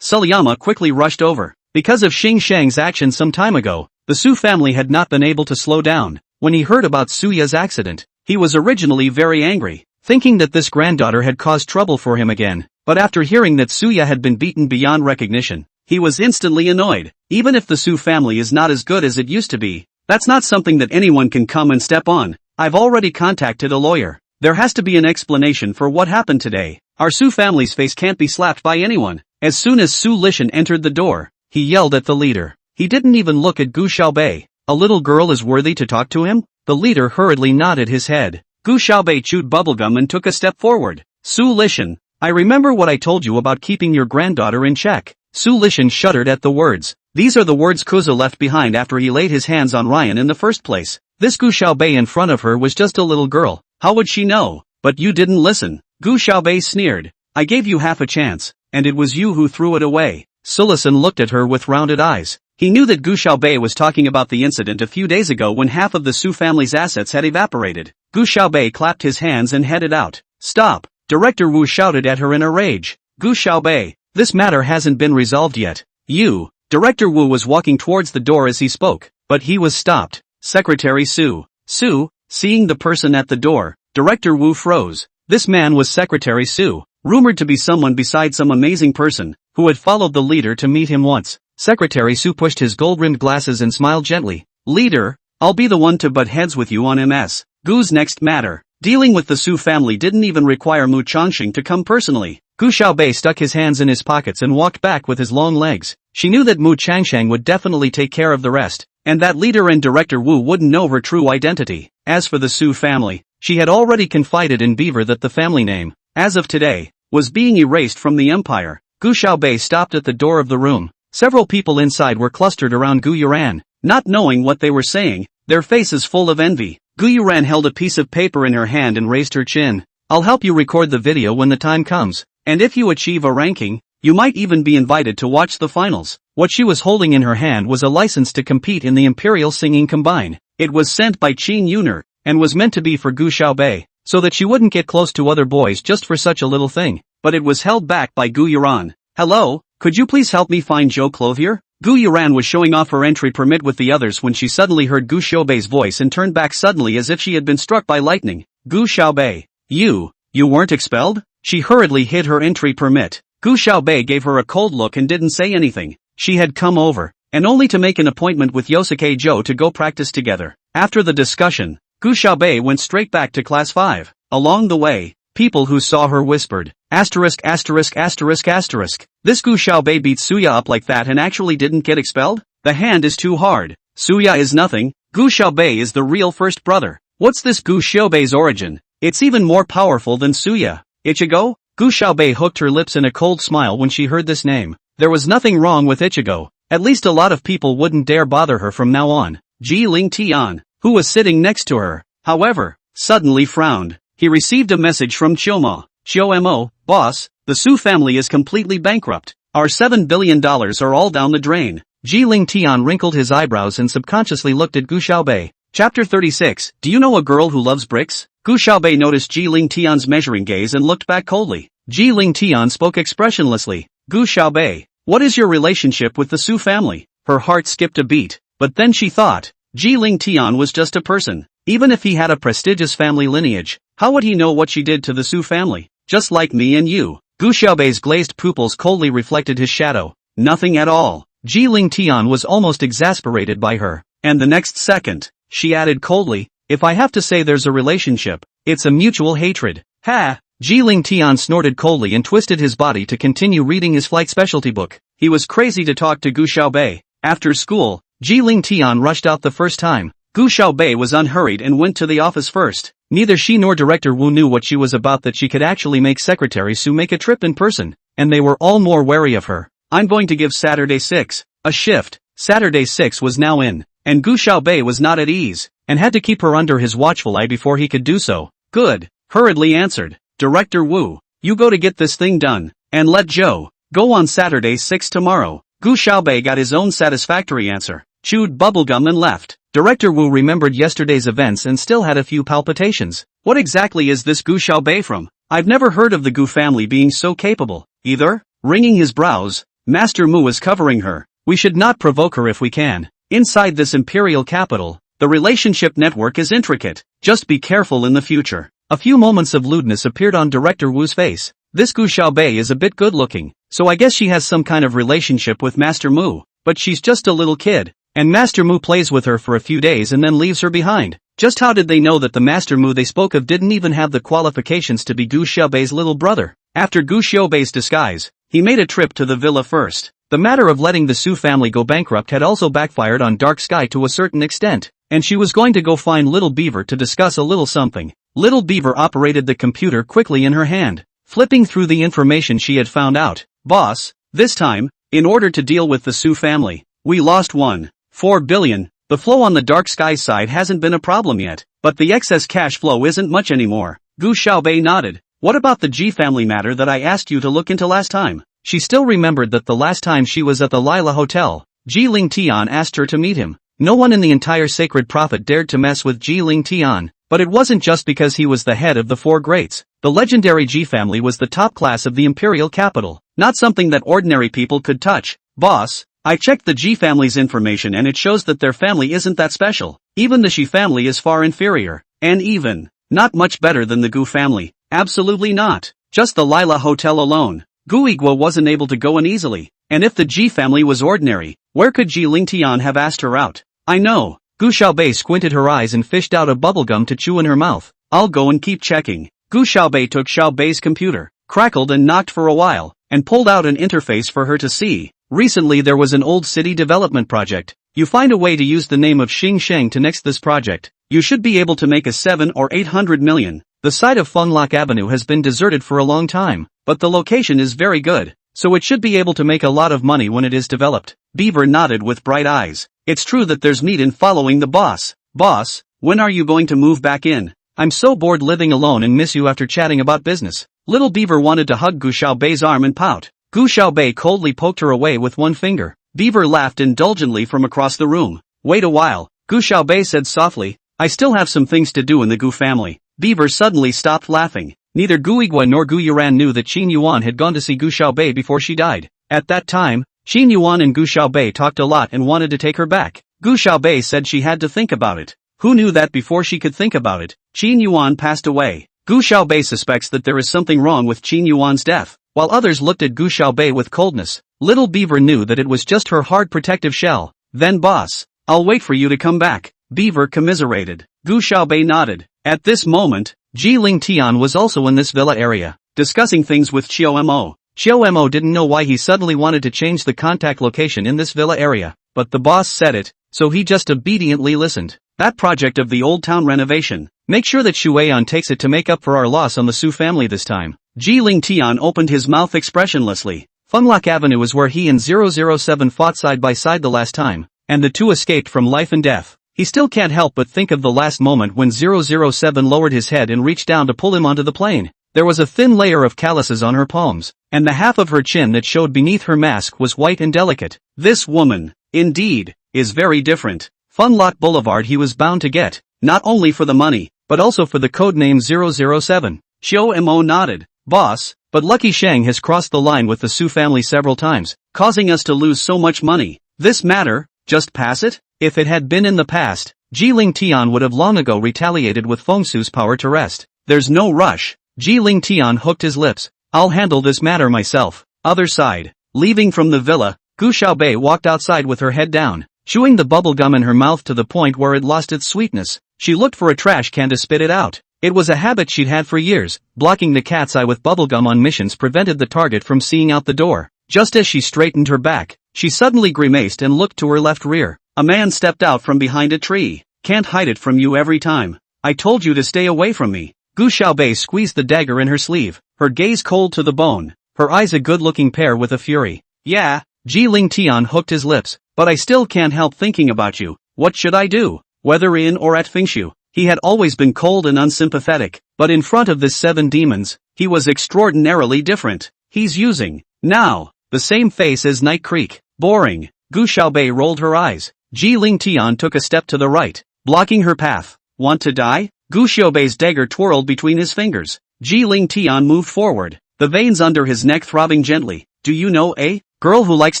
Suliyama quickly rushed over. Because of Xing Shang's action some time ago, the Su family had not been able to slow down. When he heard about Suya's accident, he was originally very angry, thinking that this granddaughter had caused trouble for him again. But after hearing that Suya had been beaten beyond recognition, he was instantly annoyed. Even if the Su family is not as good as it used to be, that's not something that anyone can come and step on. I've already contacted a lawyer. There has to be an explanation for what happened today. Our Su family's face can't be slapped by anyone. As soon as Su Lishan entered the door, he yelled at the leader. He didn't even look at Gu Xiaobei. A little girl is worthy to talk to him? The leader hurriedly nodded his head. Gu Xiaobei chewed bubblegum and took a step forward. Su Lishan, I remember what I told you about keeping your granddaughter in check. Su Lishan shuddered at the words. These are the words Kuzo left behind after he laid his hands on Ryan in the first place. This Gu Xiaobei in front of her was just a little girl. How would she know? But you didn't listen. Gu Xiaobei sneered. I gave you half a chance, and it was you who threw it away. Su Lishan looked at her with rounded eyes. He knew that Gu Xiaobei was talking about the incident a few days ago when half of the Su family's assets had evaporated. Gu Xiaobei clapped his hands and headed out. Stop! Director Wu shouted at her in a rage. Gu Xiaobei, this matter hasn't been resolved yet. You. Director Wu was walking towards the door as he spoke, but he was stopped. Secretary Su. Su, seeing the person at the door, Director Wu froze. This man was Secretary Su, rumored to be someone beside some amazing person, who had followed the leader to meet him once. Secretary Su pushed his gold-rimmed glasses and smiled gently. Leader, I'll be the one to butt heads with you on MS. Gu's next matter. Dealing with the Su family didn't even require Mu Changxing to come personally. Gu Xiaobei stuck his hands in his pockets and walked back with his long legs. She knew that Mu Changxing would definitely take care of the rest, and that leader and Director Wu wouldn't know her true identity. As for the Su family, she had already confided in Beaver that the family name, as of today, was being erased from the empire. Gu Xiaobei stopped at the door of the room. Several people inside were clustered around Gu Yuran, not knowing what they were saying, their faces full of envy. Gu Yuran held a piece of paper in her hand and raised her chin. I'll help you record the video when the time comes, and if you achieve a ranking, you might even be invited to watch the finals. What she was holding in her hand was a license to compete in the Imperial Singing Combine. It was sent by Qin Yuner, and was meant to be for Gu Xiaobei, so that she wouldn't get close to other boys just for such a little thing, but it was held back by Gu Yuran. Hello, could you please help me find Zhou Clothier? Gu Yuran was showing off her entry permit with the others when she suddenly heard Gu Xiaobei's voice and turned back suddenly as if she had been struck by lightning. Gu Xiaobei, you weren't expelled? She hurriedly hid her entry permit. Gu Xiaobei gave her a cold look and didn't say anything. She had come over, and only to make an appointment with Yosuke Zhou to go practice together. After the discussion, Gu Xiaobei went straight back to class 5. Along the way, people who saw her whispered, asterisk asterisk asterisk asterisk. This Gu Xiaobei beat Suya up like that and actually didn't get expelled? The hand is too hard. Suya is nothing. Gu Xiaobei is the real first brother. What's this Gu Xiaobei's origin? It's even more powerful than Suya. Ichigo? Gu Xiaobei hooked her lips in a cold smile when she heard this name. There was nothing wrong with Ichigo. At least a lot of people wouldn't dare bother her from now on. Ji Ling Tian, who was sitting next to her, however, suddenly frowned. He received a message from Chioma. Mo, boss, the Su family is completely bankrupt. Our $7 billion are all down the drain. Ji Ling Tian wrinkled his eyebrows and subconsciously looked at Gu Xiaobei. Chapter 36, Do you know a girl who loves bricks? Gu Xiaobei noticed Ji Ling Tian's measuring gaze and looked back coldly. Ji Ling Tian spoke expressionlessly. Gu Xiaobei, what is your relationship with the Su family? Her heart skipped a beat, but then she thought, Ji Ling Tian was just a person. Even if he had a prestigious family lineage, how would he know what she did to the Su family? Just like me and you. Gu Xiaobei's glazed pupils coldly reflected his shadow. Nothing at all. Ji Ling Tian was almost exasperated by her, and the next second, she added coldly, if I have to say there's a relationship, it's a mutual hatred. Ha! Ji Ling Tian snorted coldly and twisted his body to continue reading his flight specialty book. He was crazy to talk to Gu Xiaobei. After school, Ji Ling Tian rushed out the first time. Gu Xiaobei was unhurried and went to the office first. Neither she nor Director Wu knew what she was about, that she could actually make Secretary Su make a trip in person, and they were all more wary of her. I'm going to give Saturday 6 a shift. Saturday 6 was now in, and Gu Xiaobei was not at ease, and had to keep her under his watchful eye before he could do so. Good, hurriedly answered Director Wu. You go to get this thing done, and let Zhou go on Saturday 6 tomorrow. Gu Xiaobei got his own satisfactory answer, chewed bubblegum and left. Director Wu remembered yesterday's events and still had a few palpitations. What exactly is this Gu Xiaobei from? I've never heard of the Gu family being so capable, either. Wringing his brows, Master Mu is covering her. We should not provoke her if we can. Inside this imperial capital, the relationship network is intricate. Just be careful in the future. A few moments of lewdness appeared on Director Wu's face. This Gu Xiaobei is a bit good looking, so I guess she has some kind of relationship with Master Mu, but she's just a little kid, and Master Mu plays with her for a few days and then leaves her behind. Just how did they know that the Master Mu they spoke of didn't even have the qualifications to be Gu Xiaobei's little brother? After Gu Xiaobei's disguise, he made a trip to the villa first. The matter of letting the Su family go bankrupt had also backfired on Dark Sky to a certain extent, and she was going to go find Little Beaver to discuss a little something. Little Beaver operated the computer quickly in her hand, flipping through the information she had found out. Boss, this time, in order to deal with the Su family, we lost 1.4 billion. The flow on the Dark Sky side hasn't been a problem yet, but the excess cash flow isn't much anymore. Gu Xiaobei nodded. What about the G family matter that I asked you to look into last time? She still remembered that the last time she was at the Lila Hotel, Ji Ling Tian asked her to meet him. No one in the entire Sacred Prophet dared to mess with Ji Ling Tian, but it wasn't just because he was the head of the four greats. The legendary Ji family was the top class of the imperial capital, not something that ordinary people could touch. Boss, I checked the Ji family's information and it shows that their family isn't that special. Even the Shi family is far inferior, and even not much better than the Gu family. Absolutely not. Just the Lila Hotel alone. Gu Igua wasn't able to go in easily, and if the Ji family was ordinary, where could Ji Lingtian have asked her out? I know. Gu Xiaobei squinted her eyes and fished out a bubblegum to chew in her mouth. I'll go and keep checking. Gu Xiaobei took Xiaobei's computer, crackled and knocked for a while, and pulled out an interface for her to see. Recently there was an old city development project. You find a way to use the name of Xing Sheng to next this project. You should be able to make a 7 or 800 million. The site of Fenglok Avenue has been deserted for a long time, but the location is very good, so it should be able to make a lot of money when it is developed. Beaver nodded with bright eyes. It's true that there's meat in following the boss. Boss, when are you going to move back in? I'm so bored living alone and miss you after chatting about business. Little Beaver wanted to hug Gu Xiaobei's arm and pout. Gu Xiaobei coldly poked her away with one finger. Beaver laughed indulgently from across the room. Wait a while, Gu Xiaobei said softly. I still have some things to do in the Gu family. Beaver suddenly stopped laughing. Neither Gu Igua nor Gu Yuran knew that Qin Yuan had gone to see Gu Xiaobei before she died. At that time, Qin Yuan and Gu Xiaobei talked a lot and wanted to take her back. Gu Xiaobei said she had to think about it. Who knew that before she could think about it, Qin Yuan passed away? Gu Xiaobei suspects that there is something wrong with Qin Yuan's death, while others looked at Gu Xiaobei with coldness. Little Beaver knew that it was just her hard protective shell. Then boss, I'll wait for you to come back. Beaver commiserated. Gu Xiaobei nodded. At this moment, Ji Ling Tian was also in this villa area, discussing things with Xiao Mo. Xiao Mo didn't know why he suddenly wanted to change the contact location in this villa area, but the boss said it, so he just obediently listened. That project of the old town renovation, make sure that Shuayan takes it to make up for our loss on the Su family this time. Ji Ling Tian opened his mouth expressionlessly. Fenglok Avenue is where he and 007 fought side by side the last time, and the two escaped from life and death. He still can't help but think of the last moment when 007 lowered his head and reached down to pull him onto the plane. There was a thin layer of calluses on her palms, and the half of her chin that showed beneath her mask was white and delicate. This woman, indeed, is very different. Fenglok Boulevard he was bound to get, not only for the money, but also for the codename 007. Xiao Mo nodded. Boss, but Lucky Sheng has crossed the line with the Su family several times, causing us to lose so much money. This matter, just pass it? If it had been in the past, Ji Ling Tian would have long ago retaliated with Feng Su's power to rest. There's no rush. Ji Ling Tian hooked his lips. I'll handle this matter myself. Other side. Leaving from the villa, Gu Xiaobei walked outside with her head down, chewing the bubblegum in her mouth to the point where it lost its sweetness. She looked for a trash can to spit it out. It was a habit she'd had for years. Blocking the cat's eye with bubblegum on missions prevented the target from seeing out the door. Just as she straightened her back, she suddenly grimaced and looked to her left rear. A man stepped out from behind a tree. Can't hide it from you every time. I told you to stay away from me. Gu Xiaobei squeezed the dagger in her sleeve, her gaze cold to the bone, her eyes a good-looking pair with a fury. Yeah, Ji Ling Tian hooked his lips, but I still can't help thinking about you. What should I do? Whether in or at Fengshu, he had always been cold and unsympathetic, but in front of this 7 demons, he was extraordinarily different. He's using, now, the same face as Night Creek. Boring. Gu Xiaobei rolled her eyes. Ji Ling Tian took a step to the right, blocking her path. Want to die? Gu Xiaobei's dagger twirled between his fingers. Ji Ling Tian moved forward, the veins under his neck throbbing gently. Do you know a girl who likes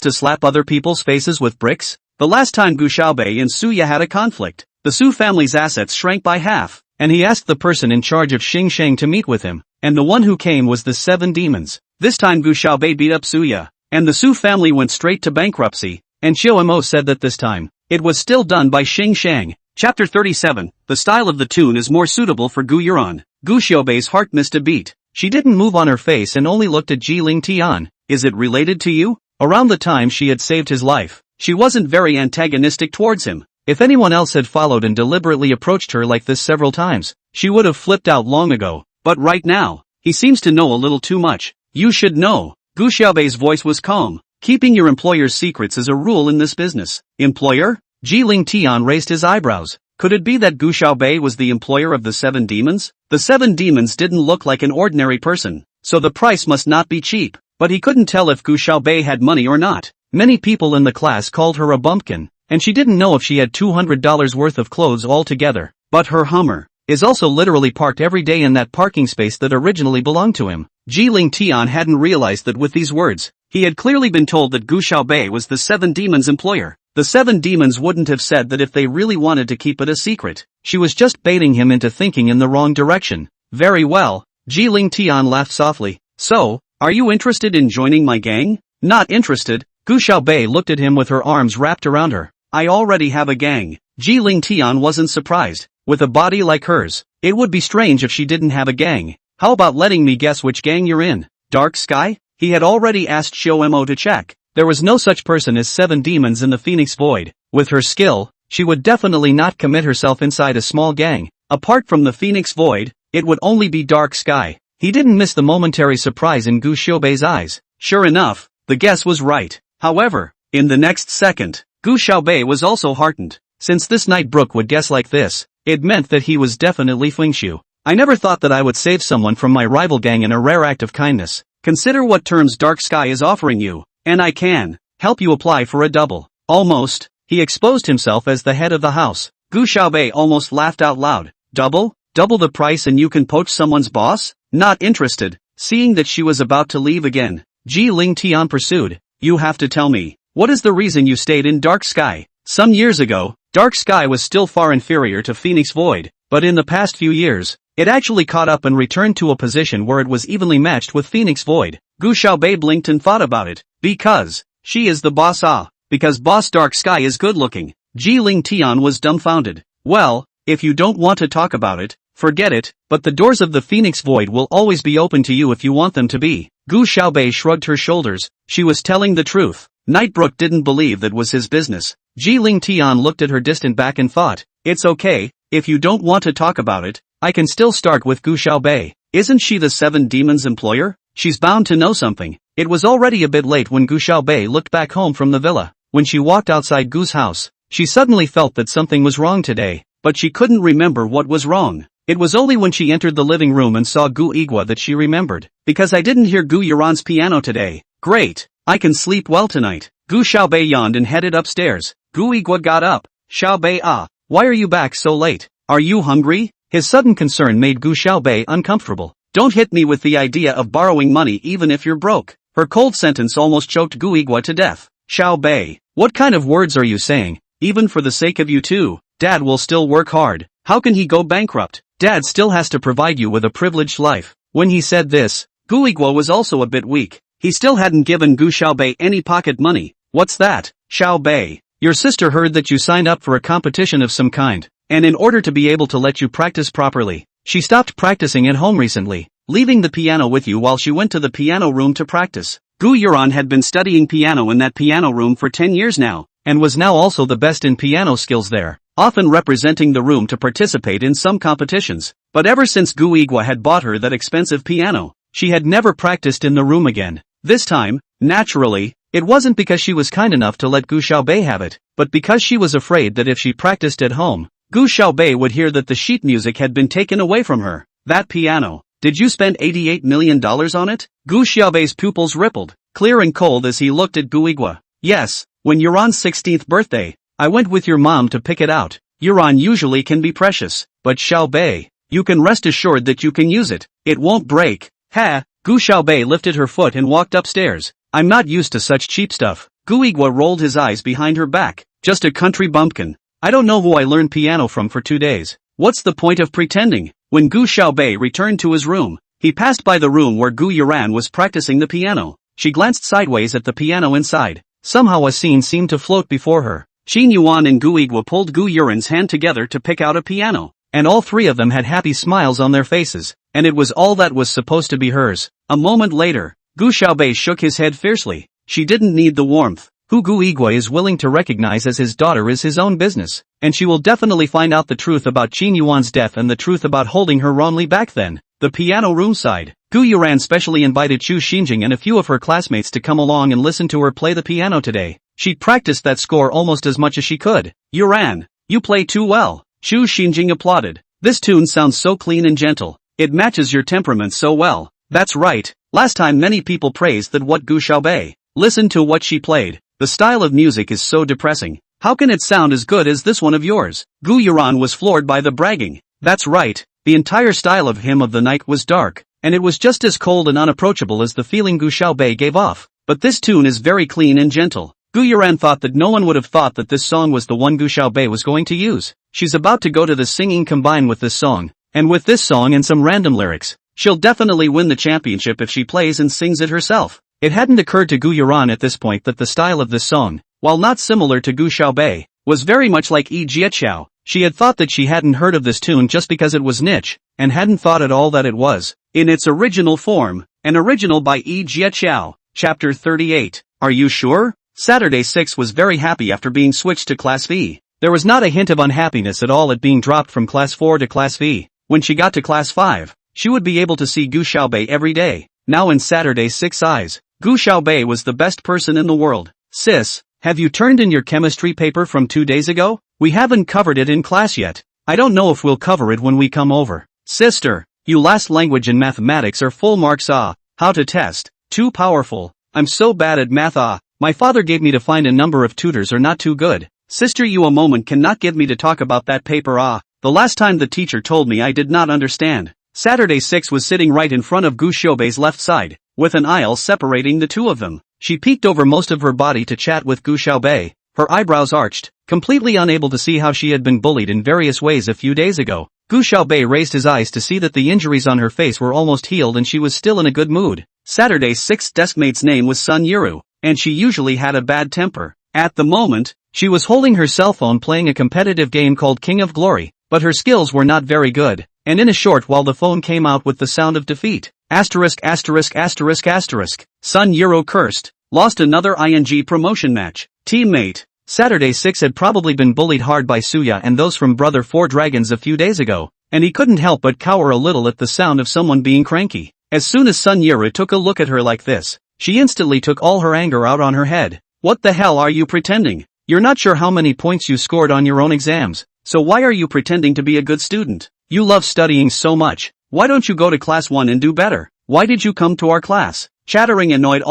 to slap other people's faces with bricks? The last time Gu Xiaobei and Suya had a conflict, the Su family's assets shrank by half, and he asked the person in charge of Xingsheng to meet with him, and the one who came was the 7 demons. This time Gu Xiaobei beat up Suya, and the Su family went straight to bankruptcy, and Xiao Mo said that this time, it was still done by Xingsheng. Chapter 37, the style of the tune is more suitable for Gu Yuran. Gu Xiaobei's heart missed a beat. She didn't move on her face and only looked at Ji Ling Tian. Is it related to you? Around the time she had saved his life, she wasn't very antagonistic towards him. If anyone else had followed and deliberately approached her like this several times, she would have flipped out long ago. But right now, he seems to know a little too much. You should know. Gu Xiaobei's voice was calm. Keeping your employer's secrets is a rule in this business. Employer? Ji Ling Tian raised his eyebrows. Could it be that Gu Xiaobei was the employer of the 7 demons? The 7 demons didn't look like an ordinary person, so the price must not be cheap. But he couldn't tell if Gu Xiaobei had money or not. Many people in the class called her a bumpkin, and she didn't know if she had $200 worth of clothes altogether. But her Hummer is also literally parked every day in that parking space that originally belonged to him. Ji Ling Tian hadn't realized that with these words, he had clearly been told that Gu Xiaobei was the 7 demons' employer. The 7 demons wouldn't have said that if they really wanted to keep it a secret. She was just baiting him into thinking in the wrong direction. Very well, Ji Ling Tian laughed softly. So, are you interested in joining my gang? Not interested. Gu Xiaobei looked at him with her arms wrapped around her. I already have a gang. Ji Ling Tian wasn't surprised. With a body like hers, it would be strange if she didn't have a gang. How about letting me guess which gang you're in? Dark Sky? He had already asked Xiao Mo to check. There was no such person as 7 demons in the Phoenix Void. With her skill, she would definitely not commit herself inside a small gang. Apart from the Phoenix Void, it would only be Dark Sky. He didn't miss the momentary surprise in Gu Xiaobei's eyes. Sure enough, the guess was right. However, in the next second, Gu Xiaobei was also heartened. Since this night Brook would guess like this, it meant that he was definitely Fengshu. I never thought that I would save someone from my rival gang in a rare act of kindness. Consider what terms Dark Sky is offering you, and I can help you apply for a double. Almost, he exposed himself as the head of the house. Gu Xiaobei almost laughed out loud. Double? Double the price and you can poach someone's boss? Not interested. Seeing that she was about to leave again, Ji Ling Tian pursued. You have to tell me, what is the reason you stayed in Dark Sky? Some years ago, Dark Sky was still far inferior to Phoenix Void, but in the past few years, it actually caught up and returned to a position where it was evenly matched with Phoenix Void. Gu Xiaobei blinked and thought about it. Because she is the boss. Because boss Dark Sky is good looking. Ji Ling Tian was dumbfounded. Well, if you don't want to talk about it, forget it, but the doors of the Phoenix Void will always be open to you if you want them to be. Gu Xiaobei shrugged her shoulders. She was telling the truth. Nightbrook didn't believe that was his business. Ji Ling Tian looked at her distant back and thought, it's okay, if you don't want to talk about it, I can still start with Gu Xiaobei. Isn't she the 7 demons' employer? She's bound to know something. It was already a bit late when Gu Xiaobei looked back home from the villa. When she walked outside Gu's house, she suddenly felt that something was wrong today, but she couldn't remember what was wrong. It was only when she entered the living room and saw Gu Igua that she remembered. Because I didn't hear Gu Yuran's piano today. Great. I can sleep well tonight. Gu Xiaobei yawned and headed upstairs. Gu Igua got up. Xiaobei, why are you back so late? Are you hungry? His sudden concern made Gu Xiaobei uncomfortable. Don't hit me with the idea of borrowing money even if you're broke. Her cold sentence almost choked Gu Igua to death. Xiaobei, what kind of words are you saying? Even for the sake of you two, Dad will still work hard. How can he go bankrupt? Dad still has to provide you with a privileged life. When he said this, Gu Igua was also a bit weak. He still hadn't given Gu Xiaobei any pocket money. What's that? Xiaobei, your sister heard that you signed up for a competition of some kind, and in order to be able to let you practice properly, she stopped practicing at home recently, leaving the piano with you while she went to the piano room to practice. Gu Yuran had been studying piano in that piano room for 10 years now, and was now also the best in piano skills there, often representing the room to participate in some competitions. But ever since Gu Igua had bought her that expensive piano, she had never practiced in the room again. This time, naturally, it wasn't because she was kind enough to let Gu Xiaobei have it, but because she was afraid that if she practiced at home, Gu Xiaobei would hear that the sheet music had been taken away from her. That piano, did you spend $88 million on it? Gu Xiaobei's pupils rippled, clear and cold as he looked at Gu Igua. Yes, when Yuran's 16th birthday, I went with your mom to pick it out. Yuran usually can be precious, but Xiaobei, You can rest assured that you can use it. It won't break. Ha! Gu Xiaobei lifted her foot and walked upstairs. I'm not used to such cheap stuff. Gu Igwa rolled his eyes behind her back. Just a country bumpkin. I don't know who I learned piano from for 2 days. What's the point of pretending? When Gu Xiaobei returned to his room, he passed by the room where Gu Yuran was practicing the piano. She glanced sideways at the piano inside. Somehow a scene seemed to float before her. Xin Yuan and Gu Igwa pulled Gu Yuran's hand together to pick out a piano, and all three of them had happy smiles on their faces, and it was all that was supposed to be hers. A moment later, Gu Xiaobei shook his head fiercely. She didn't need the warmth. Who Gu Igwa is willing to recognize as his daughter is his own business, and she will definitely find out the truth about Qin Yuan's death and the truth about holding her wrongly back then. The piano room side. Gu Yuran specially invited Chu Xinjing and a few of her classmates to come along and listen to her play the piano today. She'd practiced that score almost as much as she could. Yuran, you play too well. Chu Xinjing applauded. This tune sounds so clean and gentle. It matches your temperament so well. That's right. Last time many people praised that what Gu Xiaobei. Listen to what she played. The style of music is so depressing. How can it sound as good as this one of yours? Gu Yuran was floored by the bragging. That's right. The entire style of Hymn of the Night was dark, and it was just as cold and unapproachable as the feeling Gu Xiaobei gave off. But this tune is very clean and gentle. Gu Yuran thought that no one would have thought that this song was the one Gu Xiaobei was going to use. She's about to go to the singing combined with this song, and with this song and some random lyrics, she'll definitely win the championship if she plays and sings it herself. It hadn't occurred to Gu Yuran at this point that the style of this song, while not similar to Gu Xiaobei, was very much like Yi Jieqiao. She had thought that she hadn't heard of this tune just because it was niche, and hadn't thought at all that it was, in its original form, an original by Yi Jieqiao. Chapter 38. Are you sure? Saturday 6 was very happy after being switched to Class V. There was not a hint of unhappiness at all at being dropped from Class 4 to Class V. When she got to Class 5, she would be able to see Gu Xiaobei every day. Now in Saturday 6's eyes, Gu Xiaobei was the best person in the world. Sis, have you turned in your chemistry paper from 2 days ago? We haven't covered it in class yet. I don't know if we'll cover it when we come over. Sister, you last language and mathematics are full marks. How to test? Too powerful. I'm so bad at math. My father gave me to find a number of tutors are not too good. Sister, you a moment cannot give me to talk about that paper. The last time the teacher told me I did not understand. Saturday 6 was sitting right in front of Gu Xiaobei's left side, with an aisle separating the two of them. She peeked over most of her body to chat with Gu Xiaobei, her eyebrows arched, completely unable to see how she had been bullied in various ways a few days ago. Gu Xiaobei raised his eyes to see that the injuries on her face were almost healed and she was still in a good mood. Saturday 6's deskmate's name was Sun Yiru, and she usually had a bad temper. At the moment, she was holding her cell phone playing a competitive game called King of Glory, but her skills were not very good, and in a short while the phone came out with the sound of defeat. Asterisk asterisk asterisk asterisk. Sun Yiru cursed. Lost another ING promotion match. Teammate. Saturday 6 had probably been bullied hard by Suya and those from Brother 4 Dragons a few days ago, and he couldn't help but cower a little at the sound of someone being cranky. As soon as Sun Yiru took a look at her like this, she instantly took all her anger out on her head. What the hell are you pretending? You're not sure how many points you scored on your own exams, so why are you pretending to be a good student? You love studying so much. Why don't you go to class 1 and do better? Why did you come to our class? Chattering annoyed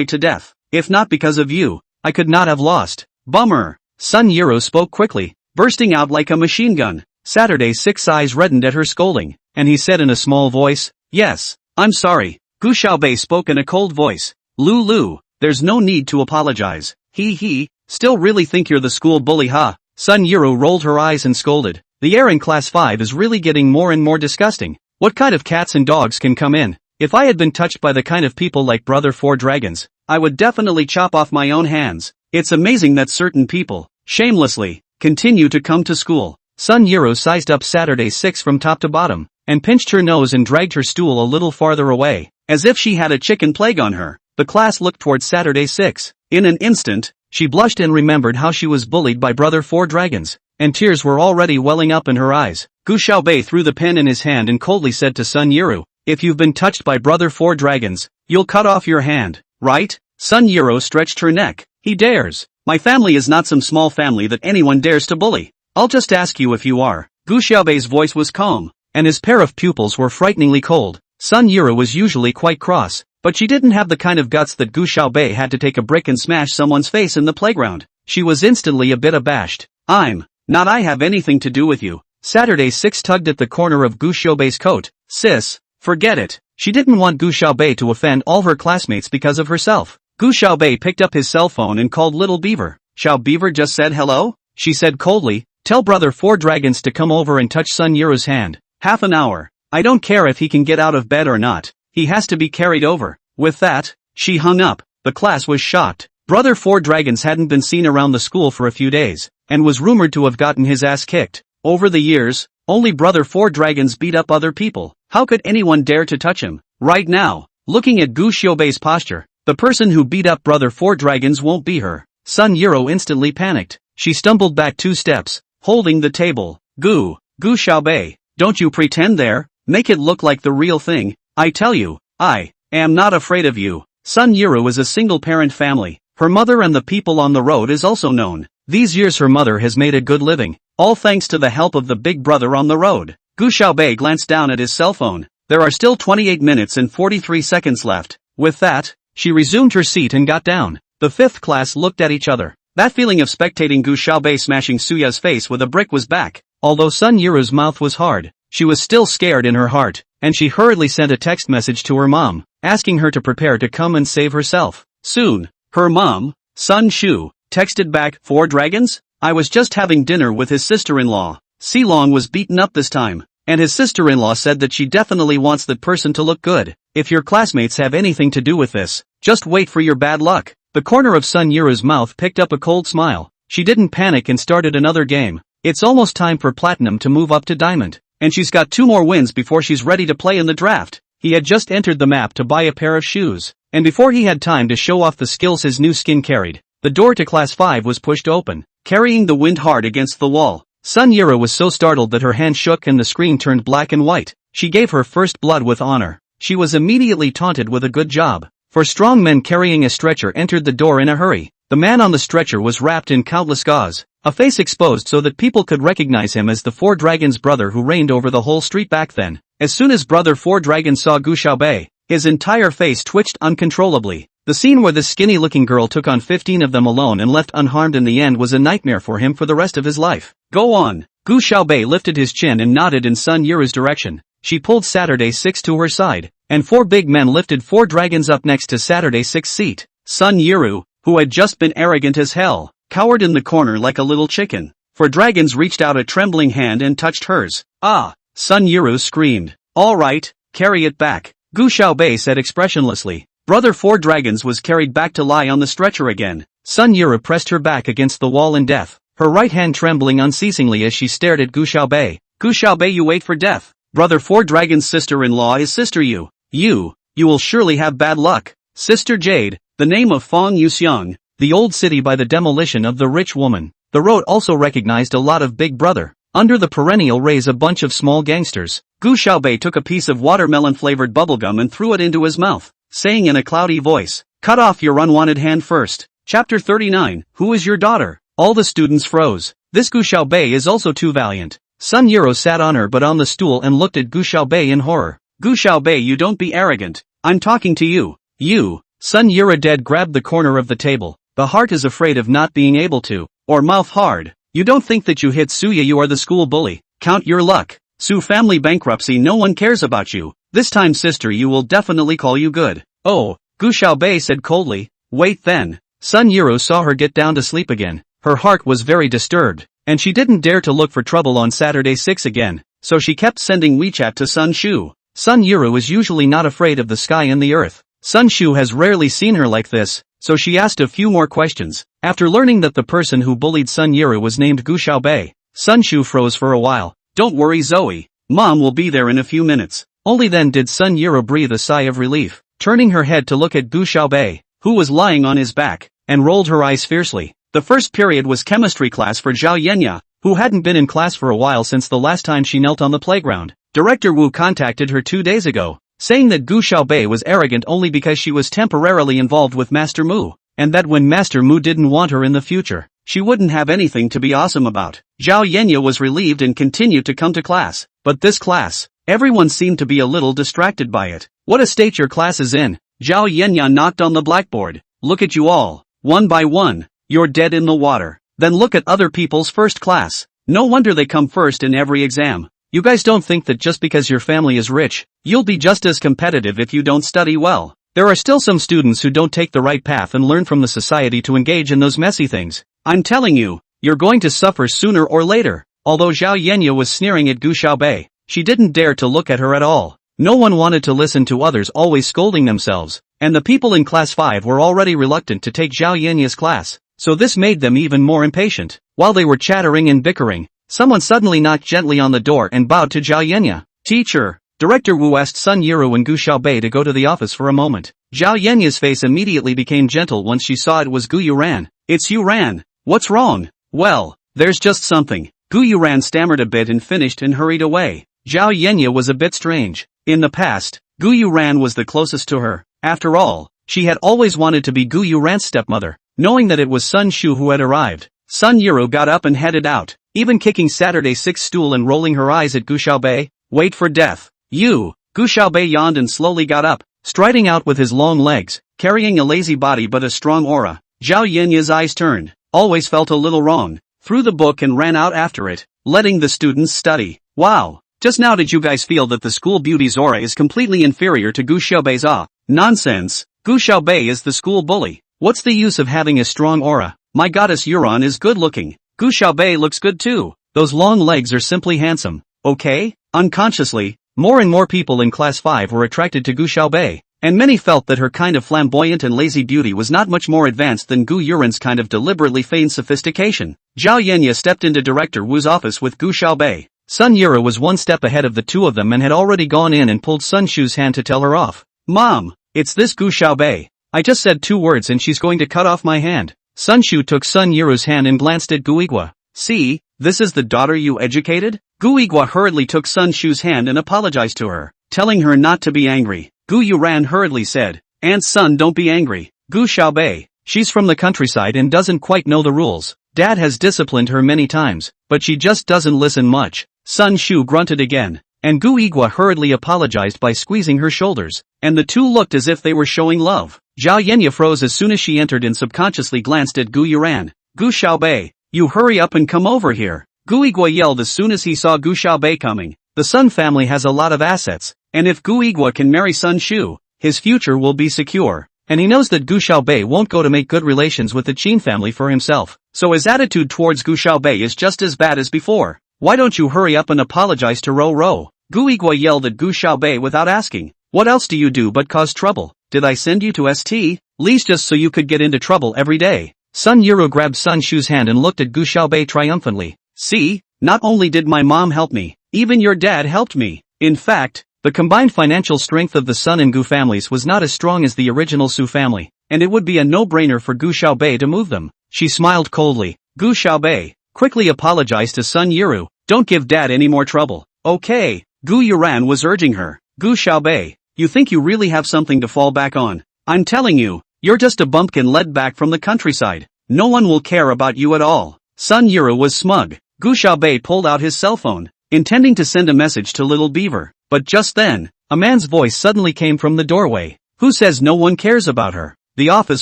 to death. If not because of you, I could not have lost. Bummer. Sun Yiru spoke quickly, bursting out like a machine gun. Saturday 6's eyes reddened at her scolding, and he said in a small voice, yes, I'm sorry. Gu Xiaobei spoke in a cold voice. Lulu, there's no need to apologize. He, still really think you're the school bully, huh? Sun Yiru rolled her eyes and scolded. The air in class 5 is really getting more and more disgusting. What kind of cats and dogs can come in? If I had been touched by the kind of people like Brother 4 Dragons, I would definitely chop off my own hands. It's amazing that certain people, shamelessly, continue to come to school. Sun Yiru sized up Saturday 6 from top to bottom, and pinched her nose and dragged her stool a little farther away, as if she had a chicken plague on her. The class looked towards Saturday 6. In an instant, she blushed and remembered how she was bullied by Brother 4 Dragons, and tears were already welling up in her eyes. Gu Xiaobei threw the pen in his hand and coldly said to Sun Yiru, if you've been touched by Brother 4 Dragons, you'll cut off your hand, right? Sun Yiru stretched her neck. He dares. My family is not some small family that anyone dares to bully. I'll just ask you if you are. Gu Xiaobei's voice was calm, and his pair of pupils were frighteningly cold. Sun Yiru was usually quite cross, but she didn't have the kind of guts that Gu Xiaobei had to take a brick and smash someone's face in the playground. She was instantly a bit abashed. I have anything to do with you. Saturday 6 tugged at the corner of Gu Xiaobei's coat. Sis, forget it. She didn't want Gu Xiaobei to offend all her classmates because of herself. Gu Xiaobei picked up his cell phone and called Little Beaver. Xiao Beaver just said hello? She said coldly, tell brother Four Dragons to come over and touch Sun Yuru's hand. Half an hour. I don't care if he can get out of bed or not. He has to be carried over. With that, she hung up. The class was shocked. Brother Four Dragons hadn't been seen around the school for a few days, and was rumored to have gotten his ass kicked. Over the years, only Brother Four Dragons beat up other people. How could anyone dare to touch him? Right now, looking at Gu Xiaobei's posture, the person who beat up Brother Four Dragons won't be her. Sun Yuro instantly panicked. She stumbled back 2 steps, holding the table. Gu Xiaobei, don't you pretend there, make it look like the real thing. I tell you, I am not afraid of you. Sun Yuro is a single-parent family. Her mother and the people on the road is also known. These years her mother has made a good living, all thanks to the help of the big brother on the road. Gu Xiaobei glanced down at his cell phone. There are still 28 minutes and 43 seconds left. With that, she resumed her seat and got down. The 5th class looked at each other. That feeling of spectating Gu Xiaobei smashing Suya's face with a brick was back. Although Sun Yuru's mouth was hard, she was still scared in her heart, and she hurriedly sent a text message to her mom, asking her to prepare to come and save herself. Soon, her mom, Sun Shu, texted back, 4 dragons? I was just having dinner with his sister-in-law. Silong was beaten up this time, and his sister-in-law said that she definitely wants that person to look good. If your classmates have anything to do with this, just wait for your bad luck. The corner of Sun Yuru's mouth picked up a cold smile. She didn't panic and started another game. It's almost time for Platinum to move up to Diamond, and she's got 2 more wins before she's ready to play in the draft. He had just entered the map to buy a pair of shoes, and before he had time to show off the skills his new skin carried, the door to Class 5 was pushed open, carrying the wind hard against the wall. Sun Yuro was so startled that her hand shook and the screen turned black and white. She gave her first blood with honor. She was immediately taunted with a good job. 4 strong men carrying a stretcher entered the door in a hurry. The man on the stretcher was wrapped in countless gauze, a face exposed so that people could recognize him as the 4 Dragons' brother who reigned over the whole street back then. As soon as Brother 4 Dragons saw Gu Xiaobei, his entire face twitched uncontrollably. The scene where this skinny-looking girl took on 15 of them alone and left unharmed in the end was a nightmare for him for the rest of his life. Go on. Gu Xiaobei lifted his chin and nodded in Sun Yuru's direction. She pulled Saturday 6 to her side, and 4 big men lifted 4 dragons up next to Saturday 6's seat. Sun Yuru, who had just been arrogant as hell, cowered in the corner like a little chicken. 4 dragons reached out a trembling hand and touched hers. Ah! Sun Yuru screamed. All right, carry it back. Gu Xiaobei said expressionlessly. Brother 4 Dragons was carried back to lie on the stretcher again. Sun Yuru pressed her back against the wall in death, her right hand trembling unceasingly as she stared at Gu Xiaobei. Gu Xiaobei, you wait for death. Brother 4 Dragons' sister-in-law is Sister Yu. You will surely have bad luck. Sister Jade, the name of Fong Yuxiang, the old city by the demolition of the rich woman. The road also recognized a lot of Big Brother. Under the perennial rays a bunch of small gangsters. Gu Xiaobei took a piece of watermelon-flavored bubblegum and threw it into his mouth, saying in a cloudy voice, cut off your unwanted hand first. Chapter 39, Who is your daughter? All the students froze. This Gu Xiaobei is also too valiant. Sun Yuro sat on her but on the stool and looked at Gu Xiaobei in horror. Gu Xiaobei, you don't be arrogant. I'm talking to you. You. Sun Yuro dead grabbed the corner of the table. The heart is afraid of not being able to, or mouth hard. You don't think that you hit Suya, you are the school bully. Count your luck. Su family bankruptcy, no one cares about you. This time sister you will definitely call you good. Oh, Gu Xiaobei said coldly. Wait then. Sun Yuro saw her get down to sleep again. Her heart was very disturbed, and she didn't dare to look for trouble on Saturday 6 again, so she kept sending WeChat to Sun Shu. Sun Yuro is usually not afraid of the sky and the earth. Sun Shu has rarely seen her like this, so she asked a few more questions. After learning that the person who bullied Sun Yuro was named Gu Xiaobei, Sun Shu froze for a while. Don't worry Zoe, Mom will be there in a few minutes. Only then did Sun Yuro breathe a sigh of relief, turning her head to look at Gu Xiaobei, who was lying on his back, and rolled her eyes fiercely. The first period was chemistry class for Zhao Yenya, who hadn't been in class for a while since the last time she knelt on the playground. Director Wu contacted her 2 days ago, saying that Gu Xiaobei was arrogant only because she was temporarily involved with Master Mu, and that when Master Mu didn't want her in the future, she wouldn't have anything to be awesome about. Zhao Yenya was relieved and continued to come to class, but this class, everyone seemed to be a little distracted by it. What a state your class is in. Zhao Yenya knocked on the blackboard. Look at you all, one by one, you're dead in the water. Then look at other people's first class. No wonder they come first in every exam. You guys don't think that just because your family is rich, you'll be just as competitive if you don't study well. There are still some students who don't take the right path and learn from the society to engage in those messy things. I'm telling you, you're going to suffer sooner or later. Although Zhao Yenya was sneering at Gu Xiaobei, she didn't dare to look at her at all. No one wanted to listen to others always scolding themselves, and the people in class 5 were already reluctant to take Zhao Yenya's class, so this made them even more impatient. While they were chattering and bickering, someone suddenly knocked gently on the door and bowed to Zhao Yenya. Teacher, Director Wu asked Sun Yiru and Gu Xiaobei to go to the office for a moment. Zhao Yenya's face immediately became gentle once she saw it was Gu Yuran. It's Yuran. What's wrong? Well, there's just something. Gu Yuran stammered a bit and finished and hurried away. Zhao Yenya was a bit strange. In the past, Gu Yuran was the closest to her. After all, she had always wanted to be Gu Yuran's stepmother. Knowing that it was Sun Shu who had arrived, Sun Yiru got up and headed out, even kicking Saturday's 6th stool and rolling her eyes at Gu Xiaobei. Wait for death. You! Gu Xiaobei yawned and slowly got up, striding out with his long legs, carrying a lazy body but a strong aura. Zhao Yenya's eyes turned, always felt a little wrong, threw the book and ran out after it, letting the students study. Wow! Just now did you guys feel that the school beauty's aura is completely inferior to Gu Xiaobei's? Nonsense! Gu Xiaobei is the school bully. What's the use of having a strong aura? My goddess Yuran is good looking. Gu Xiaobei looks good too. Those long legs are simply handsome. Okay? Unconsciously, more and more people in class 5 were attracted to Gu Xiaobei, and many felt that her kind of flamboyant and lazy beauty was not much more advanced than Gu Yuran's kind of deliberately feigned sophistication. Zhao Yenya stepped into Director Wu's office with Gu Xiaobei. Sun Yiru was one step ahead of the two of them and had already gone in and pulled Sun Shu's hand to tell her off. Mom, it's this Gu Xiaobei. I just said 2 words and she's going to cut off my hand. Sun Shu took Sun Yiru's hand and glanced at Gu Yigua. See, this is the daughter you educated? Gu Yigua hurriedly took Sun Shu's hand and apologized to her, telling her not to be angry. Gu Yuran hurriedly said, Aunt Sun, don't be angry. Gu Xiaobei, she's from the countryside and doesn't quite know the rules. Dad has disciplined her many times, but she just doesn't listen much. Sun Shu grunted again, and Gu Yigua hurriedly apologized by squeezing her shoulders, and the two looked as if they were showing love. Zhao Yenya froze as soon as she entered and subconsciously glanced at Gu Yuran. Gu Xiaobei, you hurry up and come over here. Gu Yigua yelled as soon as he saw Gu Xiaobei coming. The Sun family has a lot of assets, and if Gu Yigua can marry Sun Shu, his future will be secure. And he knows that Gu Xiaobei won't go to make good relations with the Qin family for himself, so his attitude towards Gu Xiaobei is just as bad as before. Why don't you hurry up and apologize to Ro Ro? Gu Yigua yelled at Gu Xiaobei without asking. What else do you do but cause trouble? Did I send you to St. Lee's just so you could get into trouble every day? Sun Yiru grabbed Sun Shu's hand and looked at Gu Xiaobei triumphantly. See, not only did my mom help me, even your dad helped me. In fact, the combined financial strength of the Sun and Gu families was not as strong as the original Su family, and it would be a no-brainer for Gu Xiaobei to move them. She smiled coldly. Gu Xiaobei quickly apologized to Sun Yiru. Don't give dad any more trouble. Okay, Gu Yuran was urging her. Gu Xiaobei, you think you really have something to fall back on? I'm telling you, you're just a bumpkin led back from the countryside. No one will care about you at all. Sun Yiru was smug. Gu Xiaobei pulled out his cell phone, intending to send a message to Little Beaver. But just then, a man's voice suddenly came from the doorway. Who says no one cares about her? The office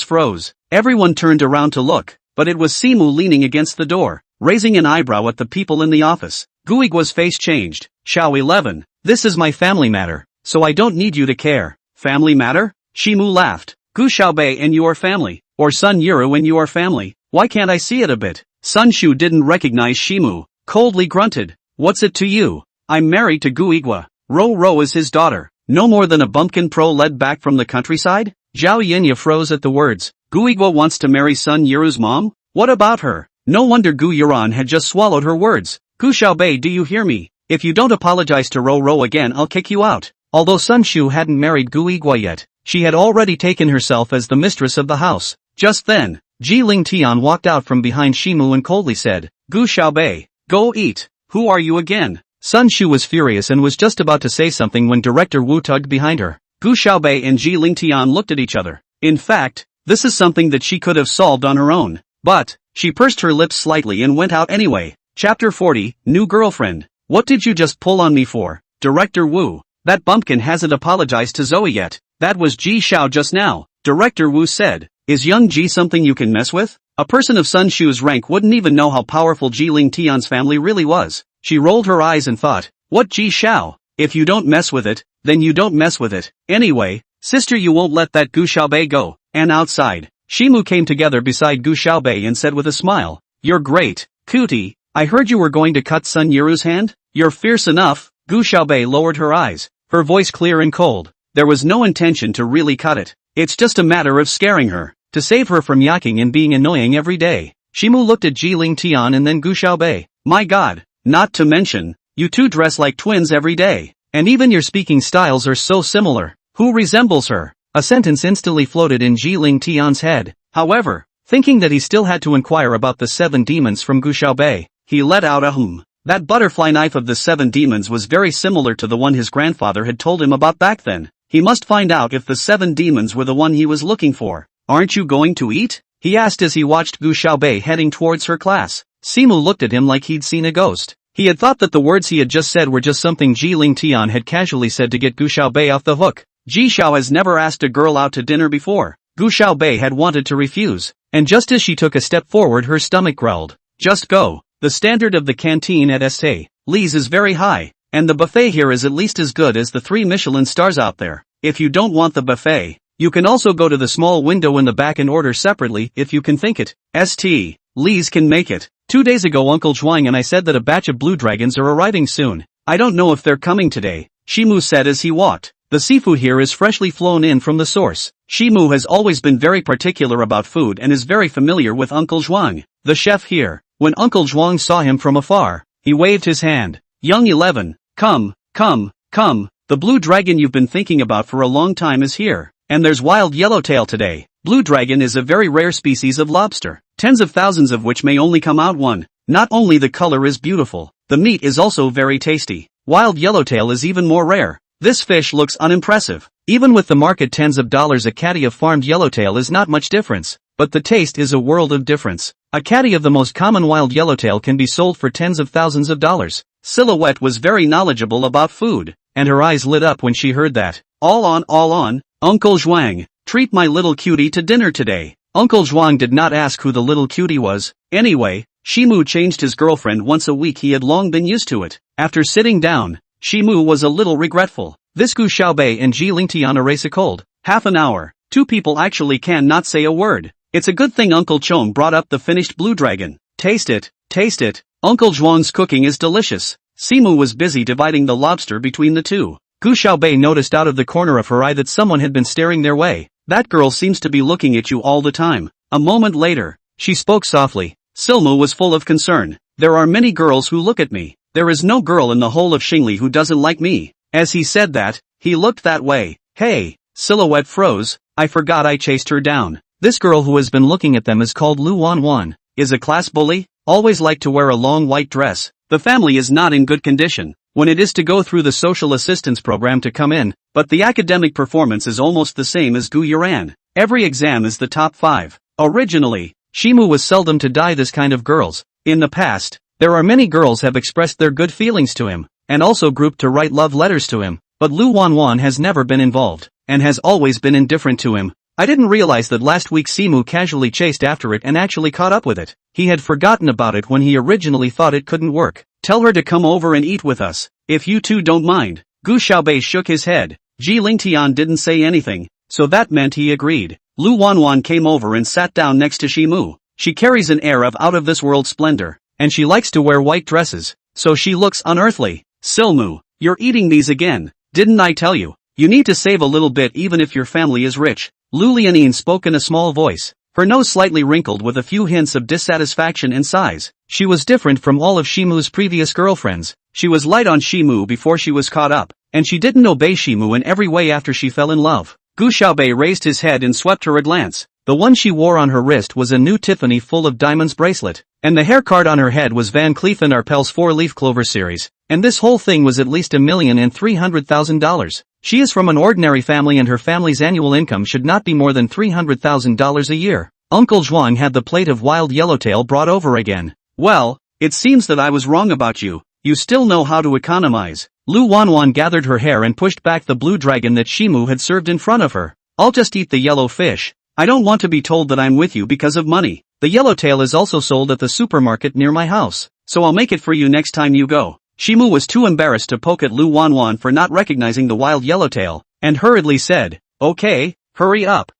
froze. Everyone turned around to look, but it was Simu leaning against the door, raising an eyebrow at the people in the office. Gu Yigua's face changed. Xiao 11. This is my family matter, so I don't need you to care. Family matter? Shimu laughed. Gu Xiaobei and your family, or Sun Yiru and your family, why can't I see it a bit? Sun Shu didn't recognize Shimu, coldly grunted. What's it to you? I'm married to Gu Yigua. Ro Ro is his daughter. No more than a bumpkin pro led back from the countryside? Zhao Yenya froze at the words. Gu Yigua wants to marry Sun Yiru's mom? What about her? No wonder Gu Yuran had just swallowed her words. Gu Xiaobei, do you hear me? If you don't apologize to Ro Ro again, I'll kick you out. Although Sun Shu hadn't married Gu Yigua yet, she had already taken herself as the mistress of the house. Just then, Ji Ling Tian walked out from behind Shimu and coldly said, Gu Xiaobei, go eat. Who are you again? Sun Shu was furious and was just about to say something when Director Wu tugged behind her. Gu Xiaobei and Ji Ling Tian looked at each other. In fact, this is something that she could have solved on her own. But, she pursed her lips slightly and went out anyway. Chapter 40, New Girlfriend. What did you just pull on me for? Director Wu. That bumpkin hasn't apologized to Zoe yet. That was Ji Xiao just now. Director Wu said. Is young Ji something you can mess with? A person of Sun Shu's rank wouldn't even know how powerful Ji Ling Tian's family really was. She rolled her eyes and thought, what Ji Xiao? If you don't mess with it, then you don't mess with it. Anyway, sister, you won't let that Gu Xiaobei go. And outside, Shimu came together beside Gu Xiaobei and said with a smile, you're great, Cootie. I heard you were going to cut Sun Yiru's hand? You're fierce enough. Gu Xiaobei lowered her eyes, her voice clear and cold. There was no intention to really cut it. It's just a matter of scaring her, to save her from yakking and being annoying every day. Shimu looked at Ji Ling Tian and then Gu Xiaobei. My god, not to mention, you two dress like twins every day. And even your speaking styles are so similar. Who resembles her? A sentence instantly floated in Ji Ling Tian's head. However, thinking that he still had to inquire about the 7 demons from Gu Xiaobei, he let out a hmm. That butterfly knife of the 7 demons was very similar to the one his grandfather had told him about back then. He must find out if the 7 demons were the one he was looking for. Aren't you going to eat? He asked as he watched Gu Xiaobei heading towards her class. Simu looked at him like he'd seen a ghost. He had thought that the words he had just said were just something Ji Ling Tian had casually said to get Gu Xiaobei off the hook. Ji Xiao has never asked a girl out to dinner before. Gu Xiaobei had wanted to refuse, and just as she took a step forward her stomach growled. Just go. The standard of the canteen at St. Lee's is very high, and the buffet here is at least as good as the 3 Michelin stars out there. If you don't want the buffet, you can also go to the small window in the back and order separately if you can think it. St. Lee's can make it. 2 days ago Uncle Zhuang and I said that a batch of blue dragons are arriving soon. I don't know if they're coming today, Shimu said as he walked. The seafood here is freshly flown in from the source. Shimu has always been very particular about food and is very familiar with Uncle Zhuang, the chef here. When Uncle Zhuang saw him from afar, he waved his hand. Young 11, come, come, come. The blue dragon you've been thinking about for a long time is here. And there's wild yellowtail today. Blue dragon is a very rare species of lobster, tens of thousands of which may only come out one. Not only the color is beautiful, the meat is also very tasty. Wild yellowtail is even more rare. This fish looks unimpressive. Even with the market tens of dollars a caddy of farmed yellowtail is not much difference, but the taste is a world of difference. A caddy of the most common wild yellowtail can be sold for tens of thousands of dollars. Silhouette was very knowledgeable about food, and her eyes lit up when she heard that. All on, Uncle Zhuang, treat my little cutie to dinner today. Uncle Zhuang did not ask who the little cutie was. Anyway, Shimu changed his girlfriend once a week. He had long been used to it. After sitting down, Shimu was a little regretful. This Gu Xiaobei and Ji Ling Tian erase a cold. Half an hour. 2 people actually can not say a word. It's a good thing Uncle Chong brought up the finished blue dragon. Taste it, taste it. Uncle Zhuang's cooking is delicious. Simu was busy dividing the lobster between the two. Gu Xiaobei noticed out of the corner of her eye that someone had been staring their way. That girl seems to be looking at you all the time. A moment later, she spoke softly. Silmu was full of concern. There are many girls who look at me. There is no girl in the whole of Xingli who doesn't like me. As he said that, he looked that way. Hey, Silhouette froze. I forgot I chased her down. This girl who has been looking at them is called Lu Wanwan. Is a class bully. Always liked to wear a long white dress. The family is not in good condition when it is to go through the social assistance program to come in, but the academic performance is almost the same as Gu Yuran. Every exam is the top 5. Originally, Shimu was seldom to dye this kind of girls. In the past, there are many girls have expressed their good feelings to him, and also grouped to write love letters to him, but Lu Wanwan has never been involved, and has always been indifferent to him. I didn't realize that last week Simu casually chased after it and actually caught up with it. He had forgotten about it when he originally thought it couldn't work. Tell her to come over and eat with us, if you two don't mind. Gu Xiaobei shook his head. Ji Lingtian didn't say anything, so that meant he agreed. Lu Wanwan came over and sat down next to Shimu. She carries an air of out-of-this-world splendor, and she likes to wear white dresses, so she looks unearthly. Silmu, you're eating these again. Didn't I tell you? You need to save a little bit even if your family is rich. Lu Lianine spoke in a small voice, her nose slightly wrinkled with a few hints of dissatisfaction in size. She was different from all of Shimu's previous girlfriends. She was light on Shimu before she was caught up, and she didn't obey Shimu in every way after she fell in love. Gu Xiaobei raised his head and swept her a glance. The one she wore on her wrist was a new Tiffany full of diamonds bracelet, and the hair card on her head was Van Cleef & Arpels 4-leaf clover series, and this whole thing was at least $1,300,000. She is from an ordinary family and her family's annual income should not be more than $300,000 a year. Uncle Zhuang had the plate of wild yellowtail brought over again. Well, it seems that I was wrong about you. You still know how to economize. Lu Wanwan gathered her hair and pushed back the blue dragon that Shimu had served in front of her. I'll just eat the yellow fish. I don't want to be told that I'm with you because of money. The yellowtail is also sold at the supermarket near my house, so I'll make it for you next time you go. Shimu was too embarrassed to poke at Lu Wanwan for not recognizing the wild yellowtail, and hurriedly said, "Okay, hurry up,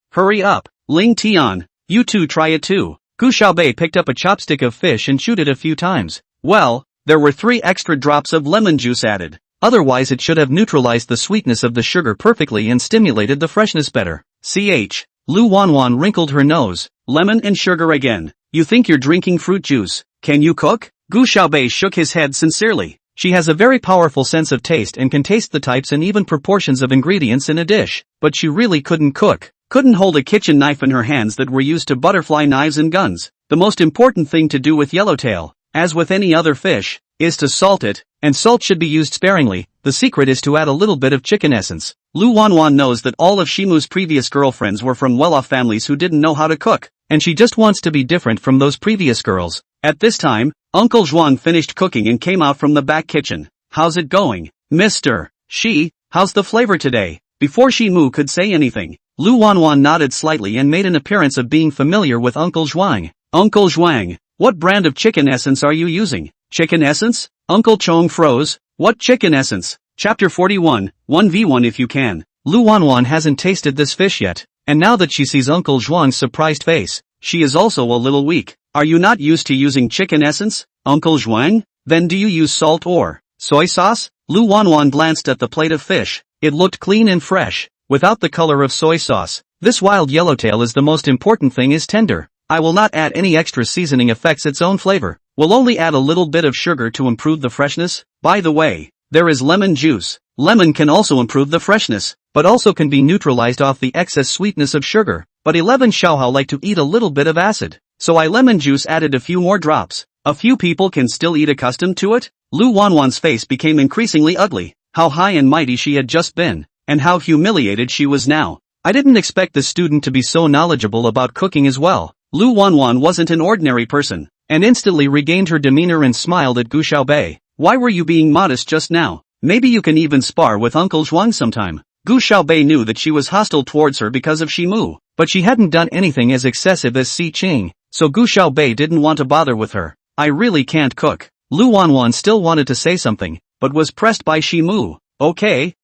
Ling Tian, you two try it too." Gu Xiaobei picked up a chopstick of fish and chewed it a few times. Well, there were 3 extra drops of lemon juice added. Otherwise it should have neutralized the sweetness of the sugar perfectly and stimulated the freshness better. Lu Wanwan wrinkled her nose. Lemon and sugar again. You think you're drinking fruit juice? Can you cook? Gu Xiaobei shook his head sincerely. She has a very powerful sense of taste and can taste the types and even proportions of ingredients in a dish, but she really couldn't cook. Couldn't hold a kitchen knife in her hands that were used to butterfly knives and guns. The most important thing to do with yellowtail, as with any other fish, is to salt it, and salt should be used sparingly. The secret is to add a little bit of chicken essence. Lu Wanwan knows that all of Shimu's previous girlfriends were from well-off families who didn't know how to cook, and she just wants to be different from those previous girls. At this time, Uncle Zhuang finished cooking and came out from the back kitchen. "How's it going, Mr. Shi? How's the flavor today?" Before Shimu could say anything, Lu Wanwan nodded slightly and made an appearance of being familiar with Uncle Zhuang. "Uncle Zhuang, what brand of chicken essence are you using?" "Chicken essence?" Uncle Chong froze. "What chicken essence?" Chapter 41, 1v1 if you can. Lu Wanwan hasn't tasted this fish yet, and now that she sees Uncle Zhuang's surprised face, she is also a little weak. "Are you not used to using chicken essence, Uncle Zhuang? Then do you use salt or soy sauce?" Lu Wanwan glanced at the plate of fish. It looked clean and fresh, without the color of soy sauce. "This wild yellowtail is the most important thing is tender. I will not add any extra seasoning affects its own flavor. We'll only add a little bit of sugar to improve the freshness. By the way, there is lemon juice. Lemon can also improve the freshness, but also can be neutralized off the excess sweetness of sugar. But 11 Xiaohao like to eat a little bit of acid, so I lemon juice added a few more drops. A few people can still eat accustomed to it." Lu Wanwan's face became increasingly ugly. How high and mighty she had just been, and how humiliated she was now. I didn't expect the student to be so knowledgeable about cooking as well. Lu Wanwan wasn't an ordinary person, and instantly regained her demeanor and smiled at Gu Xiaobei. "Why were you being modest just now? Maybe you can even spar with Uncle Zhuang sometime." Gu Xiaobei knew that she was hostile towards her because of Shimu, but she hadn't done anything as excessive as Si Qing, so Gu Xiaobei didn't want to bother with her. "I really can't cook." Lu Wanwan still wanted to say something, but was pressed by Shimu. Okay,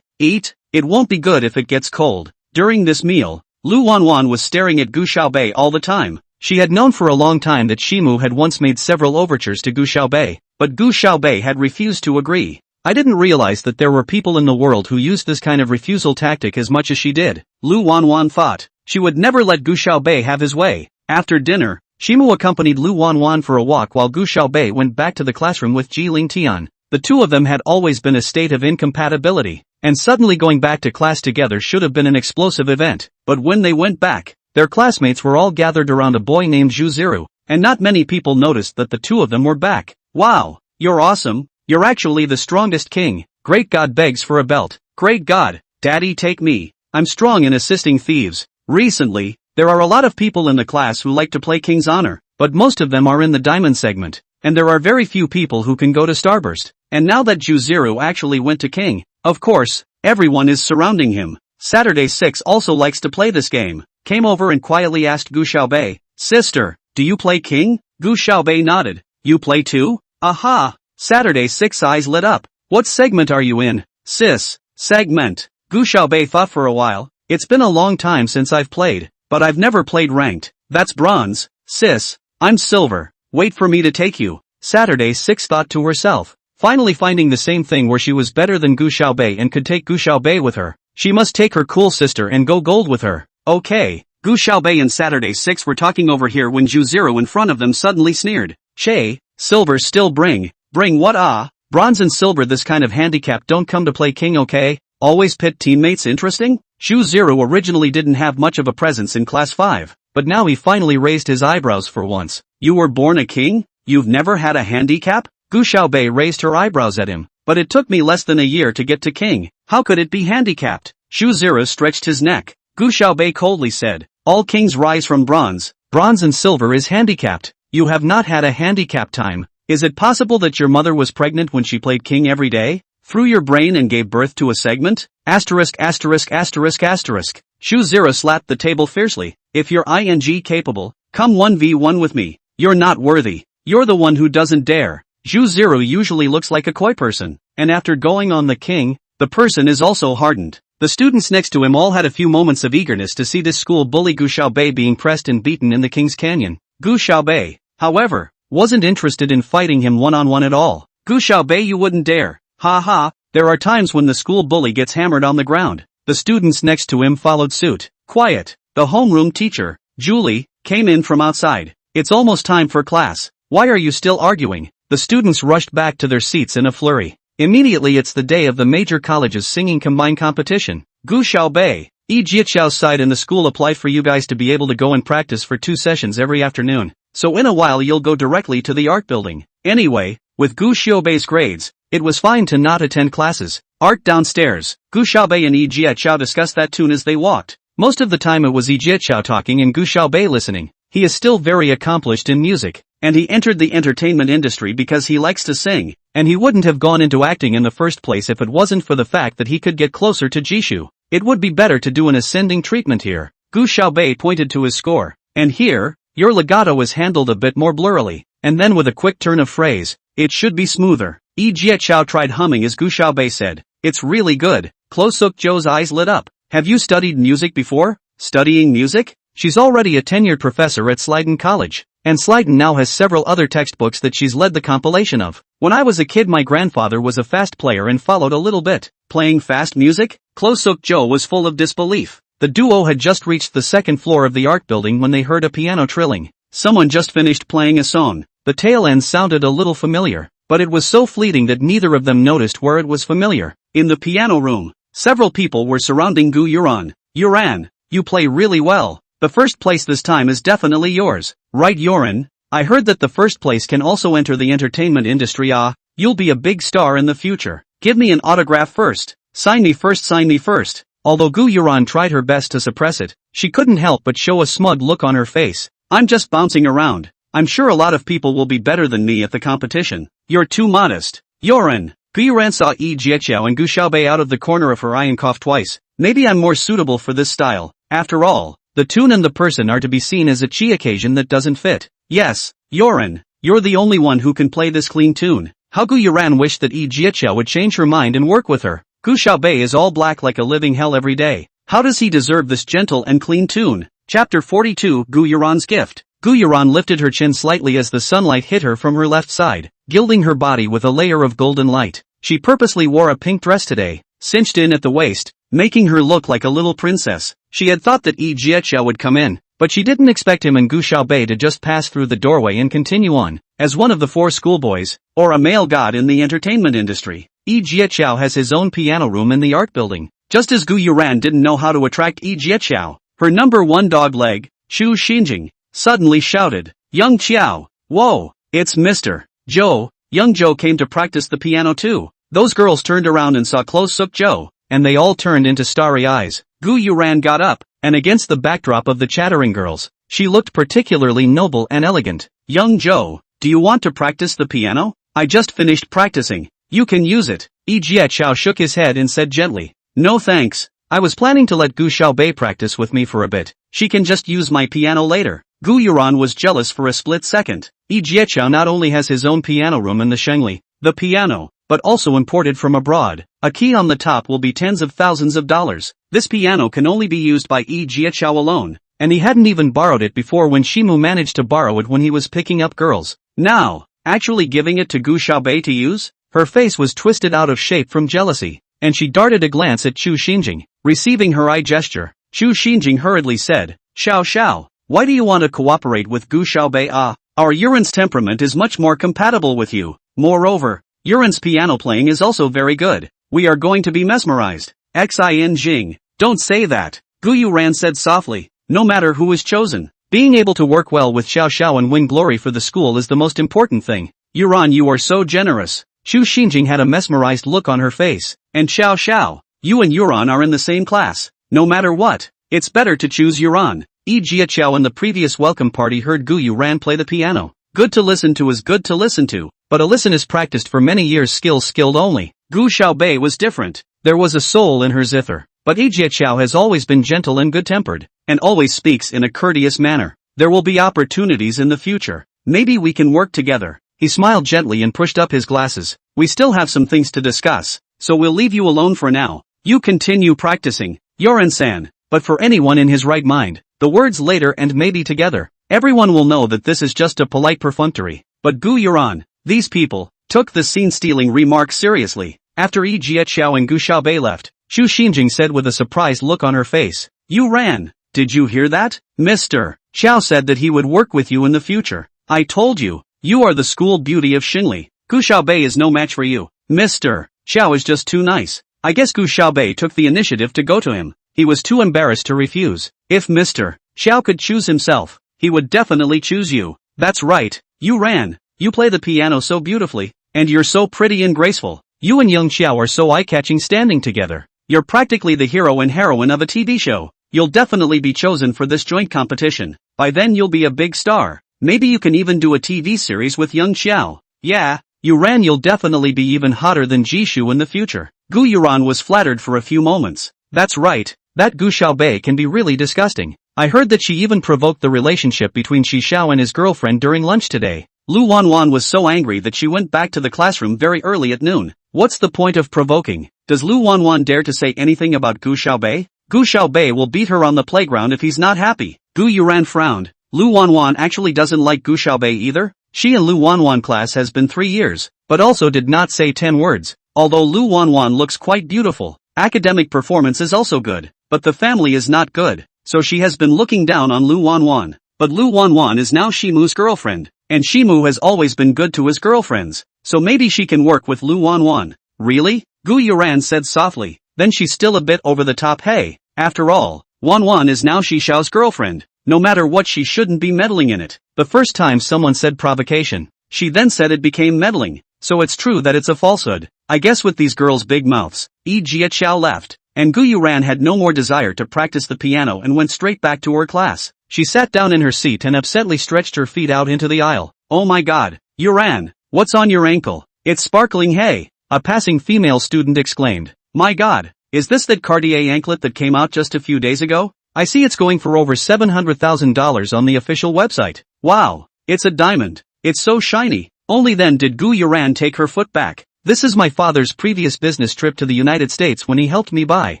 eat. It won't be good if it gets cold." During this meal, Lu Wanwan was staring at Gu Xiaobei all the time. She had known for a long time that Shimu had once made several overtures to Gu Xiaobei, but Gu Xiaobei had refused to agree. I didn't realize that there were people in the world who used this kind of refusal tactic as much as she did. Lu Wanwan thought. She would never let Gu Xiaobei have his way. After dinner, Shimu accompanied Lu Wanwan for a walk while Gu Xiaobei went back to the classroom with Ji Lingtian. The two of them had always been a state of incompatibility, and suddenly going back to class together should have been an explosive event. But when they went back, their classmates were all gathered around a boy named Zhu Ziru, and not many people noticed that the two of them were back. "Wow, you're awesome. You're actually the strongest king. Great God begs for a belt. Great God, Daddy take me. I'm strong in assisting thieves." Recently, there are a lot of people in the class who like to play King's Honor, but most of them are in the diamond segment, and there are very few people who can go to Starburst. And now that Zhu Ziru actually went to King, of course, everyone is surrounding him. Saturday 6 also likes to play this game. Came over and quietly asked Gu Xiaobei, "Sister, do you play King?" Gu Xiaobei nodded. "You play too? Aha!" Saturday 6 eyes lit up. "What segment are you in, sis?" "Segment." Gu Xiaobei thought for a while. "It's been a long time since I've played, but I've never played ranked." "That's bronze, sis. I'm silver. Wait for me to take you." Saturday 6 thought to herself. Finally finding the same thing where she was better than Gu Xiaobei and could take Gu Xiaobei with her. She must take her cool sister and go gold with her. Okay. Gu Xiaobei and Saturday 6 were talking over here when Zhu Ziru in front of them suddenly sneered. "Che, silver still bring what bronze and silver this kind of handicap don't come to play king okay? Always pit teammates interesting?" Zhu Ziru originally didn't have much of a presence in class 5, but now he finally raised his eyebrows for once. "You were born a king? You've never had a handicap?" Gu Xiaobei raised her eyebrows at him. "But it took me less than a year to get to king. How could it be handicapped?" Zhu Ziru stretched his neck. Gu Xiaobei coldly said, "All kings rise from bronze. Bronze and silver is handicapped. You have not had a handicap time. Is it possible that your mother was pregnant when she played king every day?" through your brain and gave birth to a segment? Asterisk asterisk asterisk asterisk. Shu Zero slapped the table fiercely. If you're ing capable, come 1v1 with me. You're not worthy. You're the one who doesn't dare. Zhu Zero usually looks like a coy person, and after going on the king, the person is also hardened. The students next to him all had a few moments of eagerness to see this school bully Gu Xiaobei being pressed and beaten in the King's Canyon. Gu Xiaobei, however, wasn't interested in fighting him one-on-one at all. Gu Xiaobei, you wouldn't dare. Ha ha, there are times when the school bully gets hammered on the ground. The students next to him followed suit. Quiet. The homeroom teacher, Julie, came in from outside. It's almost time for class. Why are you still arguing? The students rushed back to their seats in a flurry. Immediately it's the day of the major college's singing combined competition. Gu Xiaobei, Yi Jiaqiao's side in the school applied for you guys to be able to go and practice for 2 sessions every afternoon. So in a while you'll go directly to the art building. Anyway, with Gu Xiaobei's grades, it was fine to not attend classes. Art downstairs. Gu Xiaobei and Yi Jiaqiao discussed that tune as they walked. Most of the time it was Yi Jiaqiao talking and Gu Xiaobei listening. He is still very accomplished in music, and he entered the entertainment industry because he likes to sing, and he wouldn't have gone into acting in the first place if it wasn't for the fact that he could get closer to Jishu. It would be better to do an ascending treatment here. Gu Xiaobei pointed to his score. And here, your legato is handled a bit more blurrily, and then with a quick turn of phrase, it should be smoother. Yi Jiaqiao tried humming as Gu Xiaobei said, it's really good. Close-up Zhou's eyes lit up. Have you studied music before? Studying music? She's already a tenured professor at Sliden College, and Sliden now has several other textbooks that she's led the compilation of. When I was a kid my grandfather was a fast player and followed a little bit. Playing fast music? Close-up Zhou was full of disbelief. The duo had just reached the second floor of the art building when they heard a piano trilling. Someone just finished playing a song. The tail end sounded a little familiar, but it was so fleeting that neither of them noticed where it was familiar. In the piano room, several people were surrounding Gu Yuran. Yuran, you play really well. The first place this time is definitely yours. Right, Yuran? I heard that the first place can also enter the entertainment industry. You'll be a big star in the future. Give me an autograph first. Sign me first, sign me first. Although Gu Yuran tried her best to suppress it, she couldn't help but show a smug look on her face. I'm just bouncing around. I'm sure a lot of people will be better than me at the competition. You're too modest. Yuran. Gu Yuran saw Yi Jiaqiao and Gu Xiaobei out of the corner of her eye and coughed twice. Maybe I'm more suitable for this style. After all, the tune and the person are to be seen as a chi occasion that doesn't fit. Yes, Yuran, you're the only one who can play this clean tune. How Gu Yuran wished that Yi Jiaqiao would change her mind and work with her. Gu Xiaobei is all black like a living hell every day. How does he deserve this gentle and clean tune? Chapter 42 Gu Yuran's Gift. Gu Yuran lifted her chin slightly as the sunlight hit her from her left side, gilding her body with a layer of golden light. She purposely wore a pink dress today, cinched in at the waist, making her look like a little princess. She had thought that Yi Jiaqiao would come in, but she didn't expect him and Gu Xiaobei to just pass through the doorway and continue on. As one of the 4 schoolboys, or a male god in the entertainment industry, Yi Jiaqiao has his own piano room in the art building. Just as Gu Yuran didn't know how to attract Yi Jiaqiao, her number 1 dog leg, Chu Xinjing, suddenly shouted, Young Qiao, whoa, it's Mr. Zhou. Young Zhou came to practice the piano too. Those girls turned around and saw close-up Zhou, and they all turned into starry eyes. Gu Yuran got up, and against the backdrop of the chattering girls, she looked particularly noble and elegant. Young Zhou, do you want to practice the piano? I just finished practicing. You can use it. Yi Jiaqiao shook his head and said gently, no thanks. I was planning to let Gu Xiaobei practice with me for a bit. She can just use my piano later. Gu Yuran was jealous for a split second. Yi Jiaqiao not only has his own piano room in the Shengli, the piano, but also imported from abroad. A key on the top will be tens of thousands of dollars. This piano can only be used by Yi Jiaqiao alone, and he hadn't even borrowed it before when Shimu managed to borrow it when he was picking up girls. Now, actually giving it to Gu Xiaobei to use? Her face was twisted out of shape from jealousy, and she darted a glance at Chu Xinjing. Receiving her eye gesture, Chu Xinjing hurriedly said, Xiao Xiao, why do you want to cooperate with Gu Xiaobei? Our Yuran's temperament is much more compatible with you. Moreover, Yuran's piano playing is also very good. We are going to be mesmerized. Xin Jing, don't say that. Gu Yuran said softly, no matter who is chosen, being able to work well with Xiao Xiao and win glory for the school is the most important thing. Yuran, you are so generous. Chu Xinjing had a mesmerized look on her face. And Xiao Xiao, you and Yuran are in the same class. No matter what, it's better to choose Yuran. Yi Jiaqiao in the previous welcome party heard Gu Yuran play the piano. Good to listen to is good to listen to, but a listen is practiced for many years, skilled only. Gu Xiaobei was different. There was a soul in her zither. But Yijiaqiao has always been gentle and good-tempered, and always speaks in a courteous manner. There will be opportunities in the future. Maybe we can work together. He smiled gently and pushed up his glasses. We still have some things to discuss, so we'll leave you alone for now. You continue practicing, Yoran-san. But for anyone in his right mind, the words later and maybe together, everyone will know that this is just a polite perfunctory. But Gu Yuran, these people, took the scene-stealing remark seriously. After Yi Jiaqiao and Gu Xiaobei left, Xu Xinjing said with a surprised look on her face, "You ran. Did you hear that? Mr. Xiao said that he would work with you in the future. I told you, you are the school beauty of Xinli. Gu Xiaobei is no match for you. Mr. Xiao is just too nice." I guess Gu Xiaobei took the initiative to go to him. He was too embarrassed to refuse. If Mr. Xiao could choose himself, he would definitely choose you. That's right, you ran. You play the piano so beautifully, and you're so pretty and graceful. You and Young Xiao are so eye-catching standing together. You're practically the hero and heroine of a TV show. You'll definitely be chosen for this joint competition. By then you'll be a big star. Maybe you can even do a TV series with Young Xiao. Yeah, you ran. You'll definitely be even hotter than Jishu in the future. Gu Yuran was flattered for a few moments. That's right, that Gu Xiaobei can be really disgusting. I heard that she even provoked the relationship between Shi Xiao and his girlfriend during lunch today. Lu Wanwan was so angry that she went back to the classroom very early at noon. What's the point of provoking? Does Lu Wanwan dare to say anything about Gu Xiaobei? Gu Xiaobei will beat her on the playground if he's not happy. Gu Yuran frowned. Lu Wanwan actually doesn't like Gu Xiaobei either. She and Lu Wanwan class has been 3 years, but also did not say 10 words. Although Lu Wanwan looks quite beautiful, academic performance is also good, but the family is not good, so she has been looking down on Lu Wanwan. But Lu Wanwan is now Shimu's girlfriend, and Shimu has always been good to his girlfriends, so maybe she can work with Lu Wanwan. Really? Gu Yuran said softly, then she's still a bit over the top. Hey, after all, Wanwan is now Shi Xiao's girlfriend. No matter what, she shouldn't be meddling in it. The first time someone said provocation, she then said it became meddling, so it's true that it's a falsehood. I guess with these girls' big mouths, Yi Jiaqiao left, and Gu Yuran had no more desire to practice the piano and went straight back to her class. She sat down in her seat and upsetly stretched her feet out into the aisle. Oh my god, Yuran, what's on your ankle? It's sparkling. Hey, a passing female student exclaimed. My god, is this that Cartier anklet that came out just a few days ago? I see it's going for over $700,000 on the official website. Wow, it's a diamond. It's so shiny. Only then did Gu Yuran take her foot back. This is my father's previous business trip to the United States when he helped me buy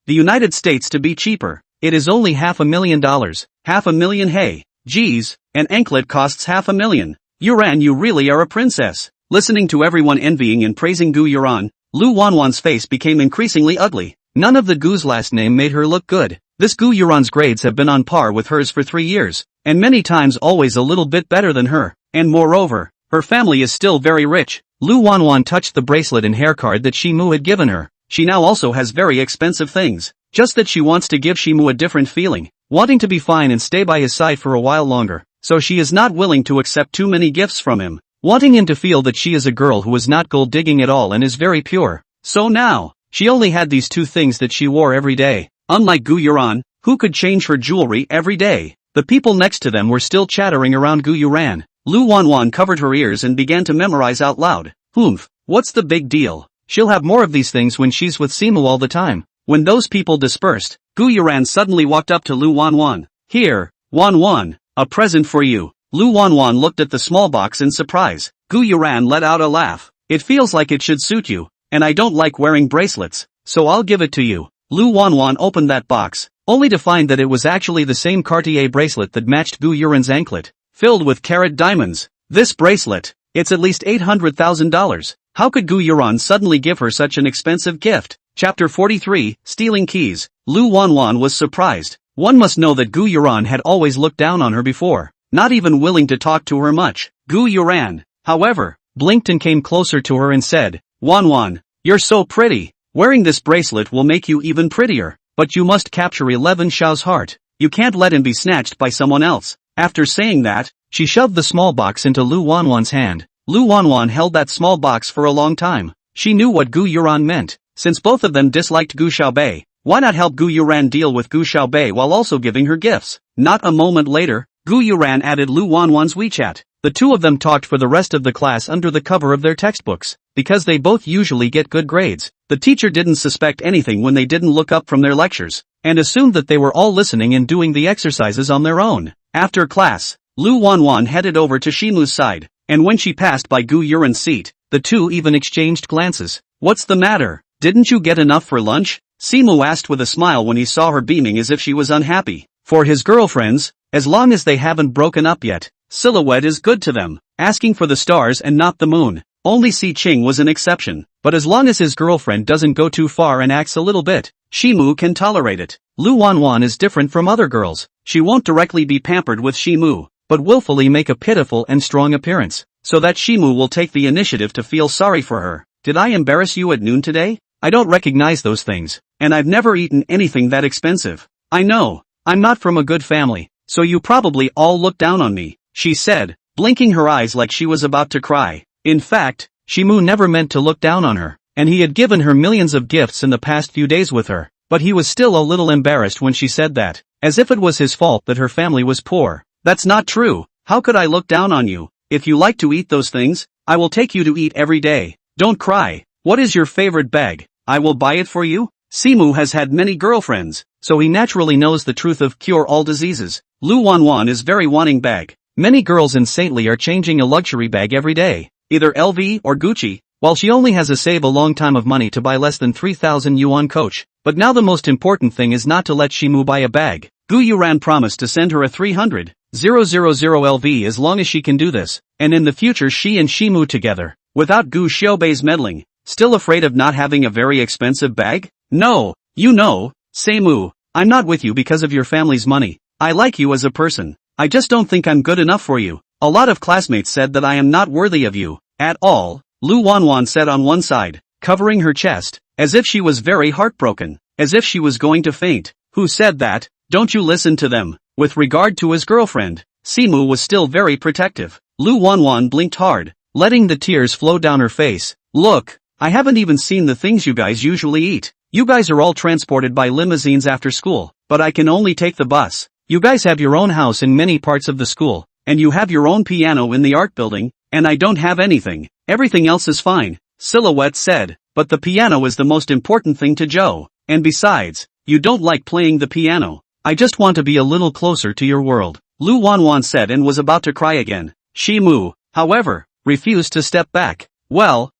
the United States to be cheaper. It is only $500,000. $500,000. Hey, geez, an anklet costs $500,000. Yuran, you really are a princess. Listening to everyone envying and praising Gu Yuran, Lu Wanwan's face became increasingly ugly. None of the Gu's last name made her look good. This Gu Yuran's grades have been on par with hers for 3 years, and many times always a little bit better than her, and moreover, her family is still very rich. Lu Wanwan touched the bracelet and hair card that Shimu had given her. She now also has very expensive things, just that she wants to give Shimu a different feeling, wanting to be fine and stay by his side for a while longer, so she is not willing to accept too many gifts from him, wanting him to feel that she is a girl who is not gold digging at all and is very pure. So now, she only had these 2 things that she wore every day. Unlike Gu Yuran, who could change her jewelry every day, the people next to them were still chattering around Gu Yuran. Lu Wanwan covered her ears and began to memorize out loud. Humph, what's the big deal? She'll have more of these things when she's with Simu all the time. When those people dispersed, Gu Yuran suddenly walked up to Lu Wanwan. Here, Wanwan, a present for you. Lu Wanwan looked at the small box in surprise. Gu Yuran let out a laugh. It feels like it should suit you, and I don't like wearing bracelets, so I'll give it to you. Lu Wanwan opened that box, only to find that it was actually the same Cartier bracelet that matched Gu Yuran's anklet, filled with carat diamonds. This bracelet, it's at least $800,000. How could Gu Yuran suddenly give her such an expensive gift? Chapter 43, Stealing Keys. Lu Wanwan was surprised. One must know that Gu Yuran had always looked down on her before, not even willing to talk to her much. Gu Yuran, however, blinked and came closer to her and said, Wanwan, you're so pretty. Wearing this bracelet will make you even prettier, but you must capture 11 Xiao's heart. You can't let him be snatched by someone else. After saying that, she shoved the small box into Lu Wanwan's hand. Lu Wanwan held that small box for a long time. She knew what Gu Yuran meant. Since both of them disliked Gu Xiaobei, why not help Gu Yuran deal with Gu Xiaobei while also giving her gifts? Not a moment later, Gu Yuran added Lu Wanwan's WeChat. The two of them talked for the rest of the class under the cover of their textbooks. because they both usually get good grades. The teacher didn't suspect anything when they didn't look up from their lectures, and assumed that they were all listening and doing the exercises on their own. After class, Lu Wanwan headed over to Shimu's side, and when she passed by Gu Yuran's seat, the two even exchanged glances. "What's the matter? Didn't you get enough for lunch?" Shimu asked with a smile when he saw her beaming as if she was unhappy. For his girlfriends, as long as they haven't broken up yet, Silhouette is good to them, asking for the stars and not the moon. Only Si Ching was an exception, but as long as his girlfriend doesn't go too far and acts a little bit, Shimu can tolerate it. Lu Wanwan is different from other girls. She won't directly be pampered with Shimu, but willfully make a pitiful and strong appearance, so that Shimu will take the initiative to feel sorry for her. "Did I embarrass you at noon today? I don't recognize those things, and I've never eaten anything that expensive. I know, I'm not from a good family, so you probably all look down on me," she said, blinking her eyes like she was about to cry. In fact, Shimu never meant to look down on her, and he had given her millions of gifts in the past few days with her, but he was still a little embarrassed when she said that, as if it was his fault that her family was poor. "That's not true. How could I look down on you? If you like to eat those things, I will take you to eat every day. Don't cry. What is your favorite bag? I will buy it for you." Shimu has had many girlfriends, so he naturally knows the truth of cure all diseases. Lu Wanwan is very wanting bag. Many girls in Saintly are changing a luxury bag every day, either LV or Gucci, while she only has to save a long time of money to buy less than 3,000 yuan coach. But now the most important thing is not to let Shimu buy a bag. Gu Yuran promised to send her a 300,000 LV as long as she can do this, and in the future she and Shimu together, without Gu Xiaobei's meddling. Still afraid of not having a very expensive bag? No, you know, Seimu, I'm not with you because of your family's money. I like you as a person. I just don't think I'm good enough for you. A lot of classmates said that I am not worthy of you, at all, Lu Wanwan said on one side, covering her chest, as if she was very heartbroken, as if she was going to faint. Who said that? Don't you listen to them. With regard to his girlfriend, Simu was still very protective. Lu Wanwan blinked hard, letting the tears flow down her face. "Look, I haven't even seen the things you guys usually eat. You guys are all transported by limousines after school, but I can only take the bus. You guys have your own house in many parts of the school, and you have your own piano in the art building, and I don't have anything. Everything else is fine," Silhouette said, "but the piano is the most important thing to Joe, and besides, you don't like playing the piano. I just want to be a little closer to your world," Lu Wanwan said and was about to cry again. Shimu, however, refused to step back. Well,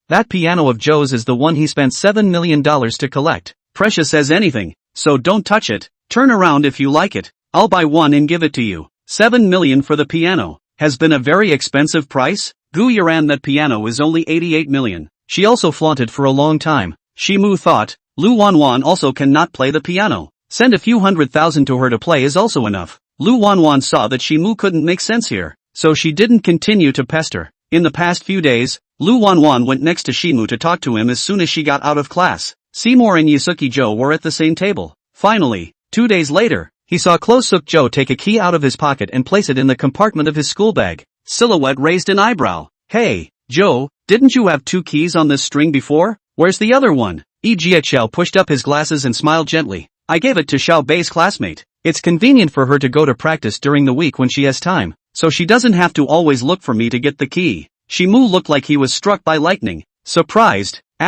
that piano of Joe's is the one he spent $7 million to collect. Precious as anything, so don't touch it. Turn around if you like it. I'll buy one and give it to you. $7 million for the piano. Has been a very expensive price? Gu Yuran, that piano is only 88 million. She also flaunted for a long time. Shimu thought, Lu Wanwan also cannot play the piano. Send a few 100,000 to her to play is also enough. Lu Wanwan saw that Shimu couldn't make sense here, so she didn't continue to pester. In the past few days, Lu Wanwan went next to Shimu to talk to him as soon as she got out of class. Seymour and Yusuke Joe were at the same table. Finally, 2 days later, he saw Close-Suk Joe take a key out of his pocket and place it in the compartment of his school bag. Silhouette raised an eyebrow. "Hey, Joe, didn't you have 2 keys on this string before? Where's the other one?" Xiao pushed up his glasses and smiled gently. "I gave it to Xiao Bei's classmate. It's convenient for her to go to practice during the week when she has time, so she doesn't have to always look for me to get the key." Shimu looked like he was struck by lightning. Surprised, *******.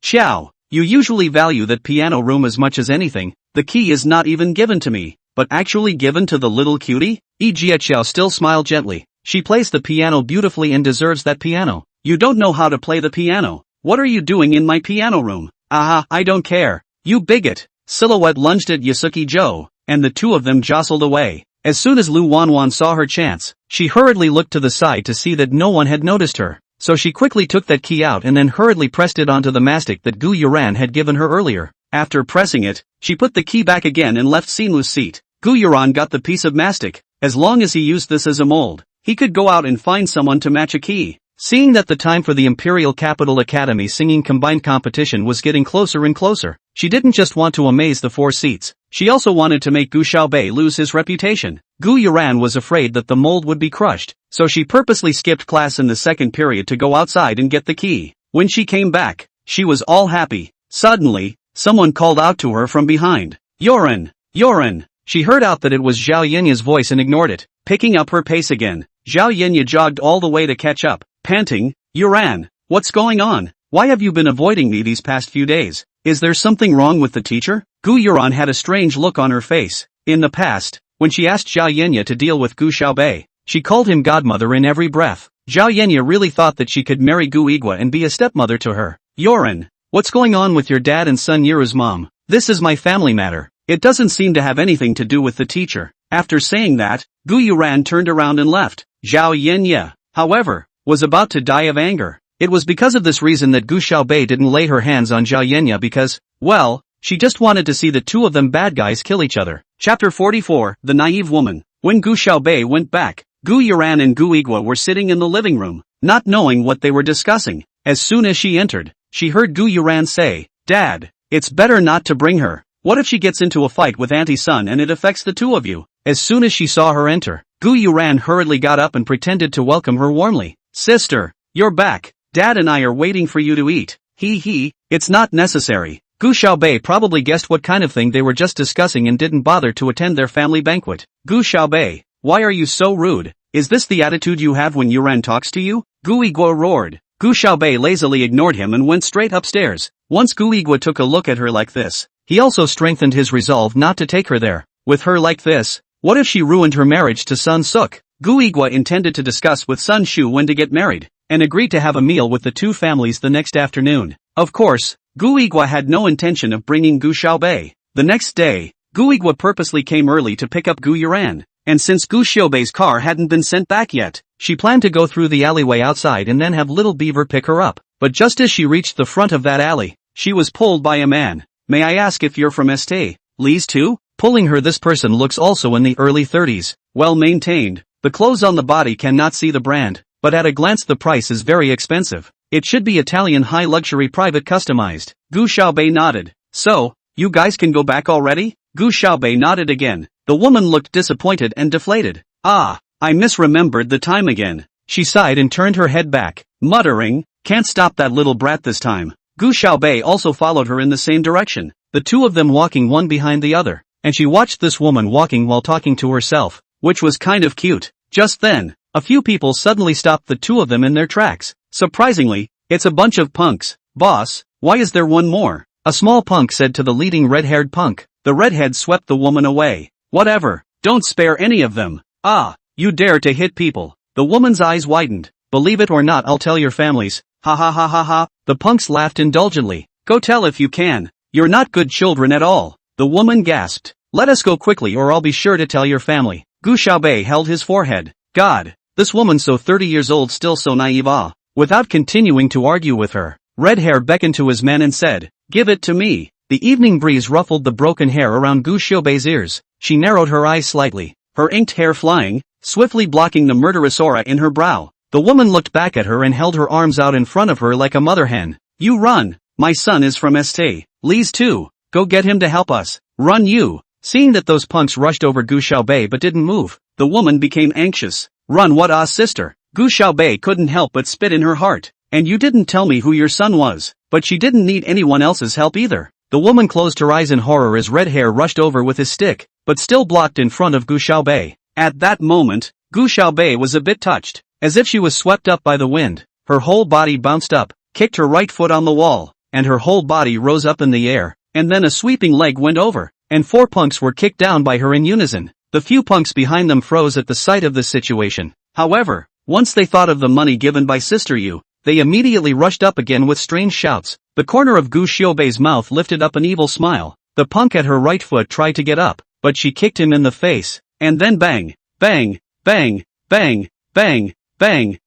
Xiao, you usually value that piano room as much as anything. The key is not even given to me, but actually given to the little cutie? Xiao still smiled gently. She plays the piano beautifully and deserves that piano. You don't know how to play the piano. What are you doing in my piano room? I don't care. You bigot. Silhouette lunged at Yusuke Joe, and the two of them jostled away. As soon as Lu Wanwan saw her chance, she hurriedly looked to the side to see that no one had noticed her. So she quickly took that key out and then hurriedly pressed it onto the mastic that Gu Yuran had given her earlier. After pressing it, she put the key back again and left Simu's seat. Gu Yuran got the piece of mastic. As long as he used this as a mold, he could go out and find someone to match a key. Seeing that the time for the Imperial Capital Academy singing combined competition was getting closer and closer, she didn't just want to amaze the 4 seats, she also wanted to make Gu Xiaobei lose his reputation. Gu Yuran was afraid that the mold would be crushed, so she purposely skipped class in the second period to go outside and get the key. When she came back, she was all happy. Suddenly, someone called out to her from behind. Yoren! Yoren! She heard out that it was Zhao Yinya's voice and ignored it. Picking up her pace again, Zhao Yinya jogged all the way to catch up. panting, Yuran, what's going on? Why have you been avoiding me these past few days? Is there something wrong with the teacher? Gu Yuran had a strange look on her face. In the past, when she asked Zhao Yenya to deal with Gu Xiaobei, she called him godmother in every breath. Zhao Yenya really thought that she could marry Gu Igua and be a stepmother to her. Yuran, what's going on with your dad and son Yuru's mom? This is my family matter. It doesn't seem to have anything to do with the teacher. After saying that, Gu Yuran turned around and left. Zhao Yenya, however, was about to die of anger. It was because of this reason that Gu Xiaobei didn't lay her hands on Zhao Yenya because, well, she just wanted to see the two of them bad guys kill each other. Chapter 44, The Naive Woman. When Gu Xiaobei went back, Gu Yuran and Gu Igua were sitting in the living room, not knowing what they were discussing. As soon as she entered, she heard Gu Yuran say, "Dad, it's better not to bring her. What if she gets into a fight with Auntie Sun and it affects the two of you?" As soon as she saw her enter, Gu Yuran hurriedly got up and pretended to welcome her warmly. "Sister, you're back. Dad and I are waiting for you to eat." It's not necessary. Gu Xiaobei probably guessed what kind of thing they were just discussing and didn't bother to attend their family banquet. "Gu Xiaobei, why are you so rude? Is this the attitude you have when Yuran talks to you?" Gu Igua roared. Gu Xiaobei lazily ignored him and went straight upstairs. Once Gu Igua took a look at her like this, he also strengthened his resolve not to take her there. With her like this, what if she ruined her marriage to Sun Suk? Gu Igua intended to discuss with Sun Shu when to get married, and agreed to have a meal with the two families the next afternoon. Of course, Gu Igua had no intention of bringing Gu Xiaobei. The next day, Gu Igua purposely came early to pick up Gu Yuran, and since Gu Xiaobei's car hadn't been sent back yet, she planned to go through the alleyway outside and then have Little Beaver pick her up. But just as she reached the front of that alley, she was pulled by a man. "May I ask if you're from St. Lee's too?" Pulling her, this person looks also in the early 30s, well maintained. The clothes on the body cannot see the brand, but at a glance the price is very expensive. It should be Italian high luxury private customized. Gu Xiaobei nodded. "So, you guys can go back already?" Gu Xiaobei nodded again. The woman looked disappointed and deflated. "Ah, I misremembered the time again." She sighed and turned her head back, muttering, "Can't stop that little brat this time." Gu Xiaobei also followed her in the same direction, the two of them walking one behind the other, and she watched this woman walking while talking to herself, which was kind of cute. Just then, a few people suddenly stopped the two of them in their tracks. Surprisingly, it's a bunch of punks. "Boss, why is there one more?" a small punk said to the leading red-haired punk. The redhead swept the woman away. "Whatever, don't spare any of them." "Ah, you dare to hit people." The woman's eyes widened. "Believe it or not, I'll tell your families." "Ha ha ha ha ha." The punks laughed indulgently. "Go tell if you can. You're not good children at all." The woman gasped. "Let us go quickly or I'll be sure to tell your family." Gu Xiaobei held his forehead. God, this woman so 30 years old still so naive. Without continuing to argue with her, Red Hair beckoned to his men and said, "Give it to me." The evening breeze ruffled the broken hair around Gu Xiaobei's ears. She narrowed her eyes slightly, her inked hair flying, swiftly blocking the murderous aura in her brow. The woman looked back at her and held her arms out in front of her like a mother hen. "You run. My son is from St. Lee's too. Go get him to help us. Run you." Seeing that those punks rushed over Gu Xiaobei but didn't move, the woman became anxious. "Run what, sister?" Gu Xiaobei couldn't help but spit in her heart. "And you didn't tell me who your son was." But she didn't need anyone else's help either. The woman closed her eyes in horror as Red Hair rushed over with his stick, but still blocked in front of Gu Xiaobei. At that moment, Gu Xiaobei was a bit touched, as if she was swept up by the wind. Her whole body bounced up, kicked her right foot on the wall, and her whole body rose up in the air, and then a sweeping leg went over, and 4 punks were kicked down by her in unison. The few punks behind them froze at the sight of this situation. However, once they thought of the money given by Sister Yu, they immediately rushed up again with strange shouts. The corner of Gu Xiaobei's mouth lifted up an evil smile. The punk at her right foot tried to get up, but she kicked him in the face, and then bang, bang, bang, bang, bang, bang,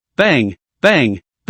bang, bang,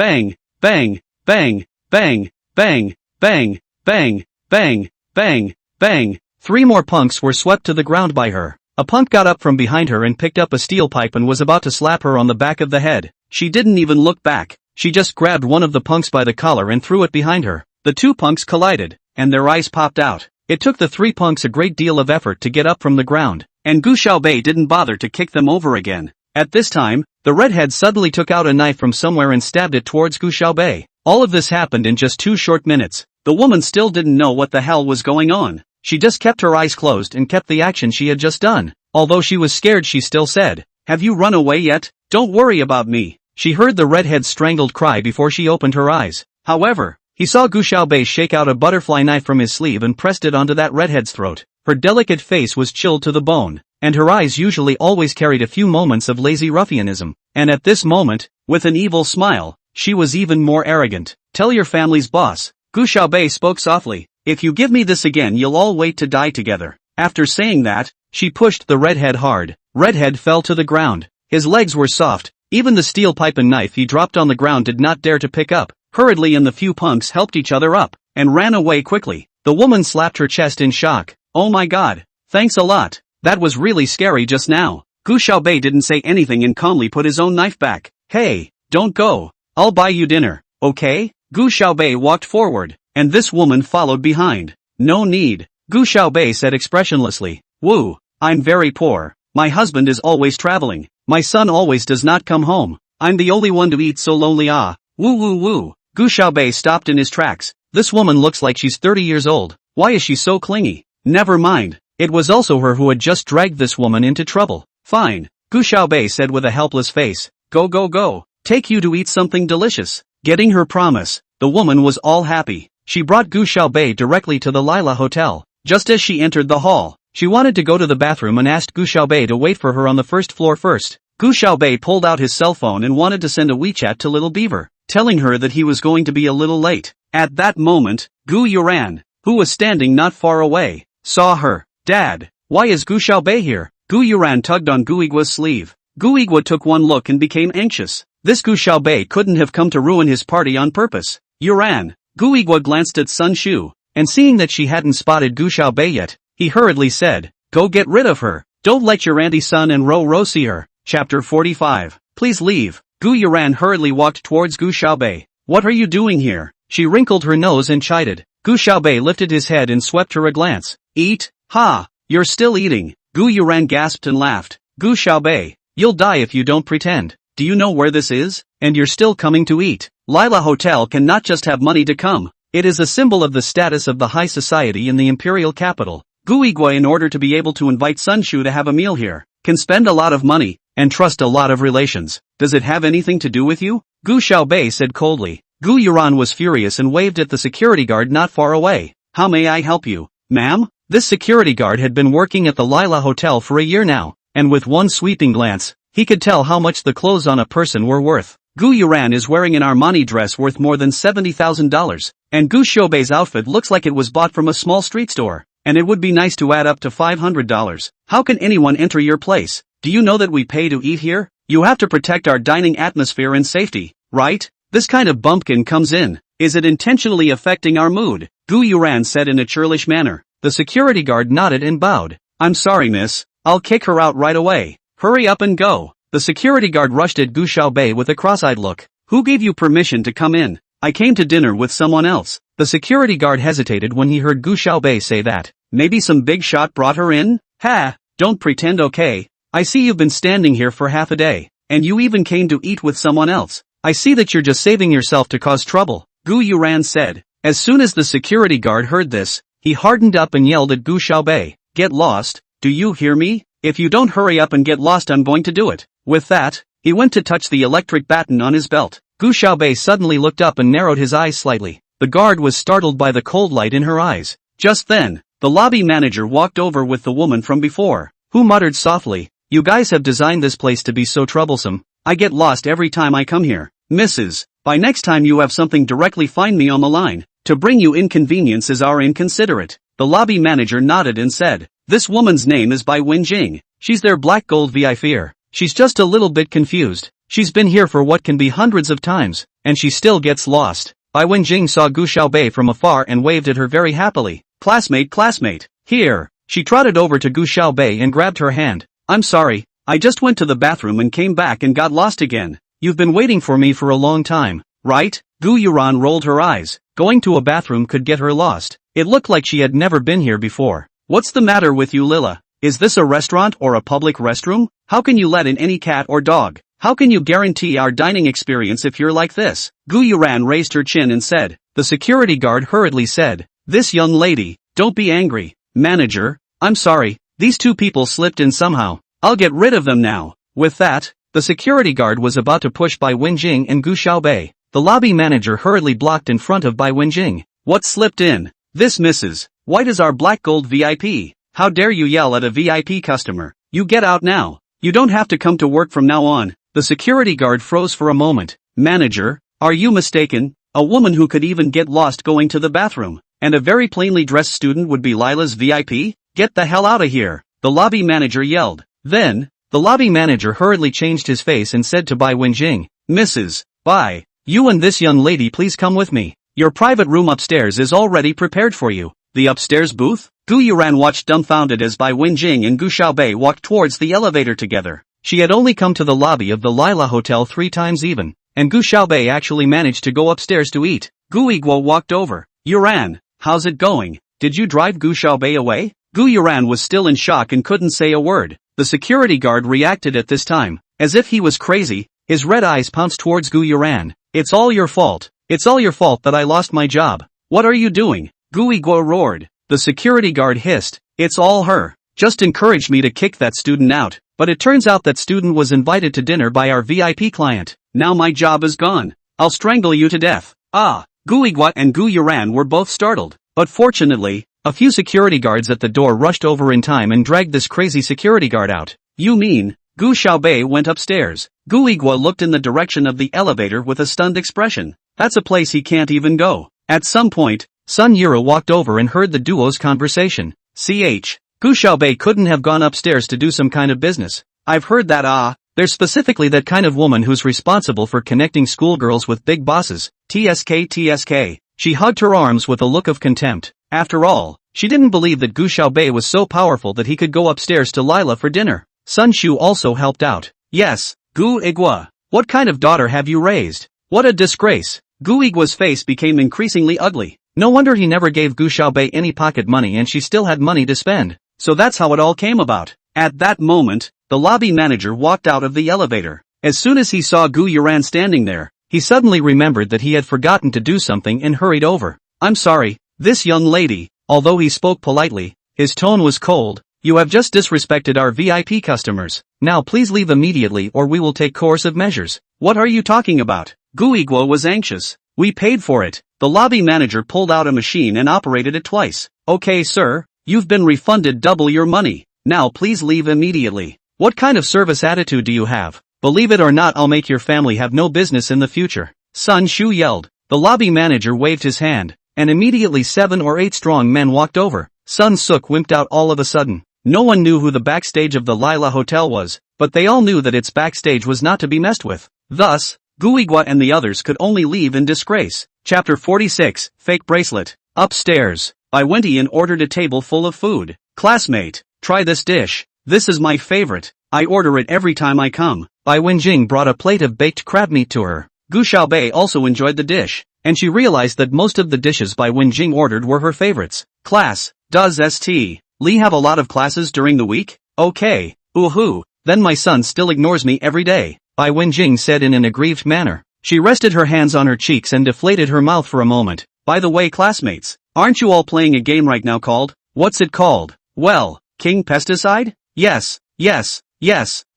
bang, bang, bang, bang, bang, bang, bang, bang, bang, bang. 3 more punks were swept to the ground by her. A punk got up from behind her and picked up a steel pipe and was about to slap her on the back of the head. She didn't even look back. She just grabbed one of the punks by the collar and threw it behind her. The 2 punks collided, and their eyes popped out. It took the 3 punks a great deal of effort to get up from the ground, and Gu Xiaobei didn't bother to kick them over again. At this time, the redhead suddenly took out a knife from somewhere and stabbed it towards Gu Xiaobei. All of this happened in just 2 short minutes. The woman still didn't know what the hell was going on. She just kept her eyes closed and kept the action she had just done. Although she was scared, she still said, "Have you run away yet? Don't worry about me." She heard the redhead's strangled cry before she opened her eyes. However, he saw Gu Xiaobei shake out a butterfly knife from his sleeve and pressed it onto that redhead's throat. Her delicate face was chilled to the bone, and her eyes usually always carried a few moments of lazy ruffianism. And at this moment, with an evil smile, she was even more arrogant. "Tell your family's boss," Gu Xiaobei spoke softly. "If you give me this again, you'll all wait to die together." After saying that, she pushed the redhead hard. Redhead fell to the ground. His legs were soft. Even the steel pipe and knife he dropped on the ground did not dare to pick up. Hurriedly, and the few punks helped each other up and ran away quickly. The woman slapped her chest in shock. "Oh my god. Thanks a lot. That was really scary just now." Gu Xiaobei didn't say anything and calmly put his own knife back. "Hey, don't go. I'll buy you dinner, okay?" Gu Xiaobei walked forward, and this woman followed behind. "No need," Gu Xiaobei said expressionlessly. "Woo, I'm very poor. My husband is always traveling. My son always does not come home. I'm the only one to eat so lonely. Ah, woo woo woo." Gu Xiaobei stopped in his tracks. This woman looks like she's 30 years old. Why is she so clingy? Never mind. It was also her who had just dragged this woman into trouble. "Fine," Gu Xiaobei said with a helpless face. Go go go. Take you to eat something delicious." Getting her promise, the woman was all happy. She brought Gu Xiaobei directly to the Lila Hotel. Just as she entered the hall, she wanted to go to the bathroom and asked Gu Xiaobei to wait for her on the first floor first. Gu Xiaobei pulled out his cell phone and wanted to send a WeChat to Little Beaver, telling her that he was going to be a little late. At that moment, Gu Yuran, who was standing not far away, saw her. "Dad, why is Gu Xiaobei here?" Gu Yuran tugged on Gu Igua's sleeve. Gu Igua took one look and became anxious. This Gu Xiaobei couldn't have come to ruin his party on purpose. "Yuran." Gu Igua glanced at Sun Shu, and seeing that she hadn't spotted Gu Xiaobei yet, he hurriedly said, "Go get rid of her. Don't let your auntie Sun and Ro see her." Chapter 45. Please leave. Gu Yuran hurriedly walked towards Gu Xiaobei. "What are you doing here?" She wrinkled her nose and chided. Gu Xiaobei lifted his head and swept her a glance. "Eat? Ha! You're still eating." Gu Yuran gasped and laughed. "Gu Xiaobei, you'll die if you don't pretend. Do you know where this is? And you're still coming to eat?" Lila Hotel can not just have money to come. It is a symbol of the status of the high society in the imperial capital. Gu Igua, in order to be able to invite Sun Shu to have a meal here, can spend a lot of money and trust a lot of relations. "Does it have anything to do with you?" Gu Xiaobei said coldly. Gu Yuran was furious and waved at the security guard not far away. "How may I help you, ma'am?" This security guard had been working at the Lila Hotel for a year now, and with one sweeping glance, he could tell how much the clothes on a person were worth. Gu Yuran is wearing an Armani dress worth more than $70,000, and Gu Xiaobei's outfit looks like it was bought from a small street store, and it would be nice to add up to $500. "How can anyone enter your place? Do you know that we pay to eat here? You have to protect our dining atmosphere and safety, right? This kind of bumpkin comes in. Is it intentionally affecting our mood?" Gu Yuran said in a churlish manner. The security guard nodded and bowed. "I'm sorry, miss. I'll kick her out right away. Hurry up and go." The security guard rushed at Gu Xiaobei with a cross-eyed look. "Who gave you permission to come in?" "I came to dinner with someone else." The security guard hesitated when he heard Gu Xiaobei say that. "Maybe some big shot brought her in?" "Ha! Don't pretend, okay? I see you've been standing here for half a day, and you even came to eat with someone else. I see that you're just saving yourself to cause trouble," Gu Yuran said. As soon as the security guard heard this, he hardened up and yelled at Gu Xiaobei. "Get lost, do you hear me? If you don't hurry up and get lost, I'm going to do it." With that, he went to touch the electric baton on his belt. Gu Xiaobei suddenly looked up and narrowed his eyes slightly. The guard was startled by the cold light in her eyes. Just then, the lobby manager walked over with the woman from before, who muttered softly, "You guys have designed this place to be so troublesome. I get lost every time I come here. Mrs. By next time you have something, directly find me on the line. To bring you inconveniences are inconsiderate." The lobby manager nodded and said, "This woman's name is Bai Wenjing. She's their black gold VI fear. She's just a little bit confused. She's been here for what can be hundreds of times, and she still gets lost." Bai Wenjing saw Gu Xiaobei from afar and waved at her very happily. Classmate, here." She trotted over to Gu Xiaobei and grabbed her hand. "I'm sorry, I just went to the bathroom and came back and got lost again. You've been waiting for me for a long time, right?" Gu Yuran rolled her eyes. Going to a bathroom could get her lost. It looked like she had never been here before. "What's the matter with you, Lila? Is this a restaurant or a public restroom? How can you let in any cat or dog? How can you guarantee our dining experience if you're like this?" Gu Yuran raised her chin and said. The security guard hurriedly said, "This young lady, don't be angry. Manager, I'm sorry, these two people slipped in somehow. I'll get rid of them now." With that, The security guard was about to push Bai Wenjing and Gu Xiaobei. The lobby manager hurriedly blocked in front of Bai Wenjing. What slipped in? This Mrs. White is our black gold VIP. How dare you yell at a VIP customer? You get out now. You don't have to come to work from now on. The security guard froze for a moment. Manager, are you mistaken? A woman who could even get lost going to the bathroom, and a very plainly dressed student would be Lila's VIP? Get the hell out of here, the lobby manager yelled. Then, the lobby manager hurriedly changed his face and said to Bai Wenjing, Mrs. Bai, you and this young lady please come with me. Your private room upstairs is already prepared for you. The upstairs booth? Gu Yuran watched dumbfounded as Bai Wenjing and Gu Xiaobei walked towards the elevator together. She had only come to the lobby of the Lila Hotel 3 times even, and Gu Xiaobei actually managed to go upstairs to eat. Gu Yiguo walked over. Yuran, how's it going? Did you drive Gu Xiaobei away? Gu Yuran was still in shock and couldn't say a word. The security guard reacted at this time, as if he was crazy. His red eyes pounced towards Gu Yuran. It's all your fault. It's all your fault that I lost my job. What are you doing? Gu Yiguo roared. The security guard hissed. It's all her. Just encouraged me to kick that student out, but it turns out that student was invited to dinner by our VIP client. Now my job is gone. I'll strangle you to death. Ah, Gu Yiguo and Gu Yuran were both startled, but fortunately, a few security guards at the door rushed over in time and dragged this crazy security guard out. You mean? Gu Xiaobei went upstairs. Gu Yiguo looked in the direction of the elevator with a stunned expression. That's a place he can't even go. At some point, Sun Yura walked over and heard the duo's conversation. Gu Xiaobei couldn't have gone upstairs to do some kind of business. I've heard that there's specifically that kind of woman who's responsible for connecting schoolgirls with big bosses. TSK. She hugged her arms with a look of contempt. After all, she didn't believe that Gu Xiaobei was so powerful that he could go upstairs to Lila for dinner. Sun Shu also helped out. Yes, Gu Yiguo. What kind of daughter have you raised? What a disgrace. Gu Yiguo's face became increasingly ugly. No wonder he never gave Gu Xiaobei any pocket money and she still had money to spend. So that's how it all came about. At that moment, the lobby manager walked out of the elevator. As soon as he saw Gu Yuran standing there, he suddenly remembered that he had forgotten to do something and hurried over. I'm sorry, this young lady. Although he spoke politely, his tone was cold. You have just disrespected our VIP customers. Now please leave immediately or we will take coercive measures. What are you talking about? Gu Yiguo was anxious. We paid for it. The lobby manager pulled out a machine and operated it twice. Okay sir, you've been refunded double your money. Now please leave immediately. What kind of service attitude do you have? Believe it or not, I'll make your family have no business in the future. Sun Shu yelled. The lobby manager waved his hand, and immediately 7 or 8 strong men walked over. Sun Suk wimped out all of a sudden. No one knew who the backstage of the Lila Hotel was, but they all knew that its backstage was not to be messed with. Thus, Gu Yiguo and the others could only leave in disgrace. Chapter 46, Fake Bracelet. Upstairs, I went in and ordered a table full of food. Classmate, try this dish. This is my favorite. I order it every time I come. Bai Wenjing brought a plate of baked crab meat to her. Gu Xiaobei also enjoyed the dish, and she realized that most of the dishes Bai Wenjing ordered were her favorites. Class, does St. Li have a lot of classes during the week? Okay, then my son still ignores me every day, Bai Wenjing said in an aggrieved manner. She rested her hands on her cheeks and deflated her mouth for a moment. By the way classmates, aren't you all playing a game right now called? What's it called? Well, King Pesticide? Yes,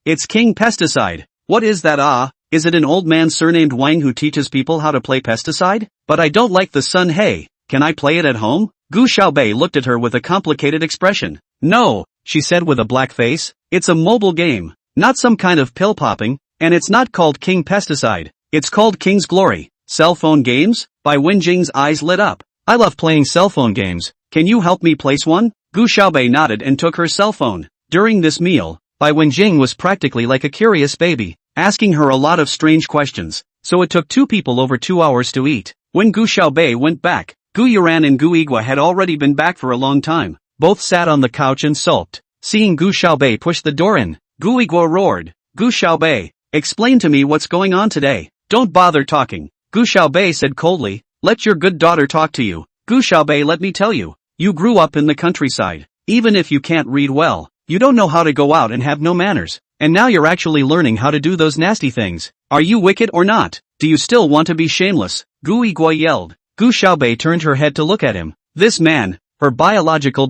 it's King Pesticide. What is that? Is it an old man surnamed Wang who teaches people how to play pesticide? But I don't like the sun. Hey, can I play it at home? Gu Xiaobei looked at her with a complicated expression. No, she said with a black face. It's a mobile game, not some kind of pill popping, and it's not called King Pesticide. It's called King's Glory. Cell phone games? Bai Wenjing's eyes lit up. I love playing cell phone games. Can you help me place one? Gu Xiaobei nodded and took her cell phone. During this meal, Bai Wenjing was practically like a curious baby, asking her a lot of strange questions, so it took 2 people over 2 hours to eat. When Gu Xiaobei went back, Gu Yuran and Gu Yiguo had already been back for a long time. Both sat on the couch and sulked. Seeing Gu Xiaobei push the door in, Gu Yiguo roared. Gu Xiaobei, explain to me what's going on today. Don't bother talking, Gu Xiaobei said coldly. Let your good daughter talk to you. Gu Xiaobei, let me tell you, you grew up in the countryside. Even if you can't read well, you don't know how to go out and have no manners. And now you're actually learning how to do those nasty things. Are you wicked or not? Do you still want to be shameless? Gu Yiguo yelled. Gu Xiaobei turned her head to look at him. This man, her biological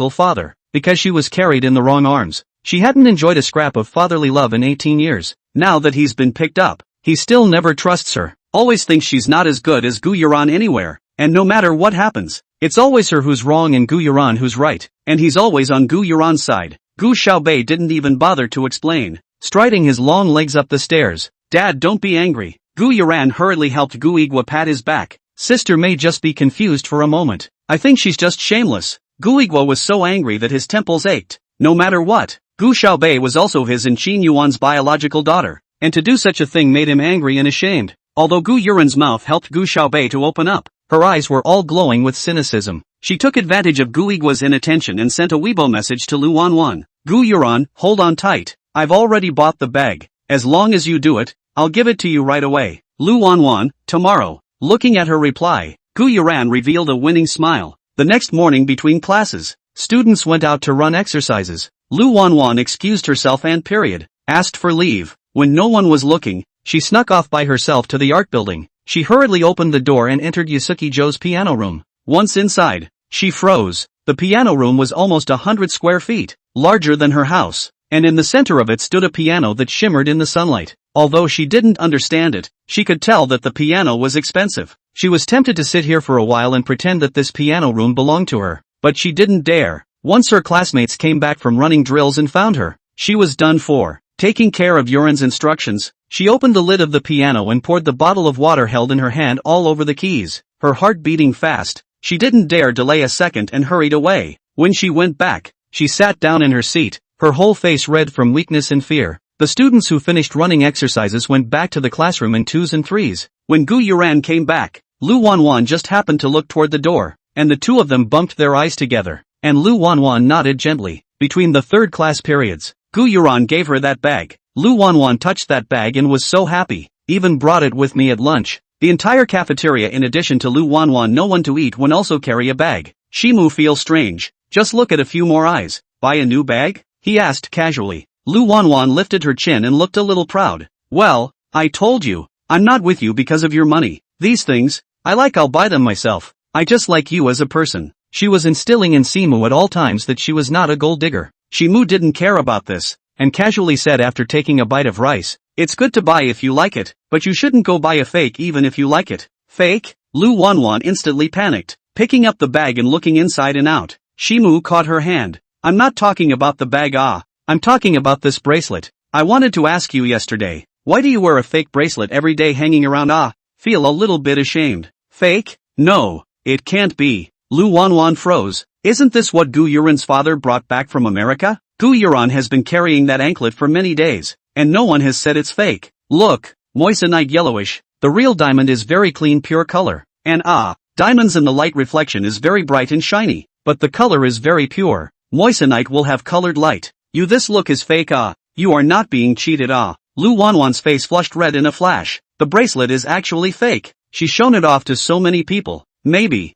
father, because she was carried in the wrong arms. She hadn't enjoyed a scrap of fatherly love in 18 years. now that he's been picked up. He still never trusts her, always thinks she's not as good as Gu Yuran anywhere, and no matter what happens, it's always her who's wrong and Gu Yuran who's right, and he's always on Gu Yuran's side. Gu Xiaobei didn't even bother to explain, striding his long legs up the stairs. Dad, don't be angry. Gu Yuran hurriedly helped Gu Igwa pat his back. Sister may just be confused for a moment. I think she's just shameless. Gu Igwa was so angry that his temples ached. No matter what, Gu Xiaobei was also his and Qin Yuan's biological daughter, and to do such a thing made him angry and ashamed. Although Gu Yuran's mouth helped Gu Xiaobei to open up, her eyes were all glowing with cynicism. She took advantage of Gu Igwa's inattention and sent a Weibo message to Lu Wanwan. Gu Yuran, hold on tight. I've already bought the bag. As long as you do it, I'll give it to you right away. Lu Wanwan, tomorrow. Looking at her reply, Gu Yuran revealed a winning smile. The next morning between classes, students went out to run exercises. Lu Wanwan excused herself and asked for leave. When no one was looking, she snuck off by herself to the art building. She hurriedly opened the door and entered Yusuke Joe's piano room. Once inside, she froze. The piano room was almost 100 square feet, larger than her house, and in the center of it stood a piano that shimmered in the sunlight. Although she didn't understand it, she could tell that the piano was expensive. She was tempted to sit here for a while and pretend that this piano room belonged to her, but she didn't dare. Once her classmates came back from running drills and found her, she was done for. Taking care of Yuran's instructions, she opened the lid of the piano and poured the bottle of water held in her hand all over the keys, her heart beating fast. She didn't dare delay a second and hurried away. When she went back, she sat down in her seat, her whole face red from weakness and fear. The students who finished running exercises went back to the classroom in twos and threes. When Gu Yuran came back, Lu Wanwan just happened to look toward the door, and the two of them bumped their eyes together, and Lu Wanwan nodded gently. Between the third class periods, Gu Yuran gave her that bag. Lu Wanwan touched that bag and was so happy, even brought it with me at lunch. The entire cafeteria, in addition to Lu Wanwan, no one to eat when also carry a bag. Shimu feels strange. Just look at a few more eyes. Buy a new bag? He asked casually. Lu Wanwan lifted her chin and looked a little proud. Well, I told you, I'm not with you because of your money. These things, I'll buy them myself. I just like you as a person. She was instilling in Simu at all times that she was not a gold digger. Shimu didn't care about this, and casually said after taking a bite of rice, it's good to buy if you like it, but you shouldn't go buy a fake even if you like it. Fake? Lu Wanwan instantly panicked, picking up the bag and looking inside and out. Shimu caught her hand. I'm not talking about the bag, I'm talking about this bracelet. I wanted to ask you yesterday, why do you wear a fake bracelet every day hanging around? Feel a little bit ashamed. Fake? No, it can't be. Lu Wanwan froze. Isn't this what Gu Yuran's father brought back from America? Gu Yuran has been carrying that anklet for many days, and no one has said it's fake. Look, moissanite yellowish. The real diamond is very clean, pure color. And diamonds in the light reflection is very bright and shiny, but the color is very pure. Moissanite will have colored light. This look is fake. You are not being cheated. Lu Wanwan's face flushed red in a flash. The bracelet is actually fake. She's shown it off to so many people. Maybe.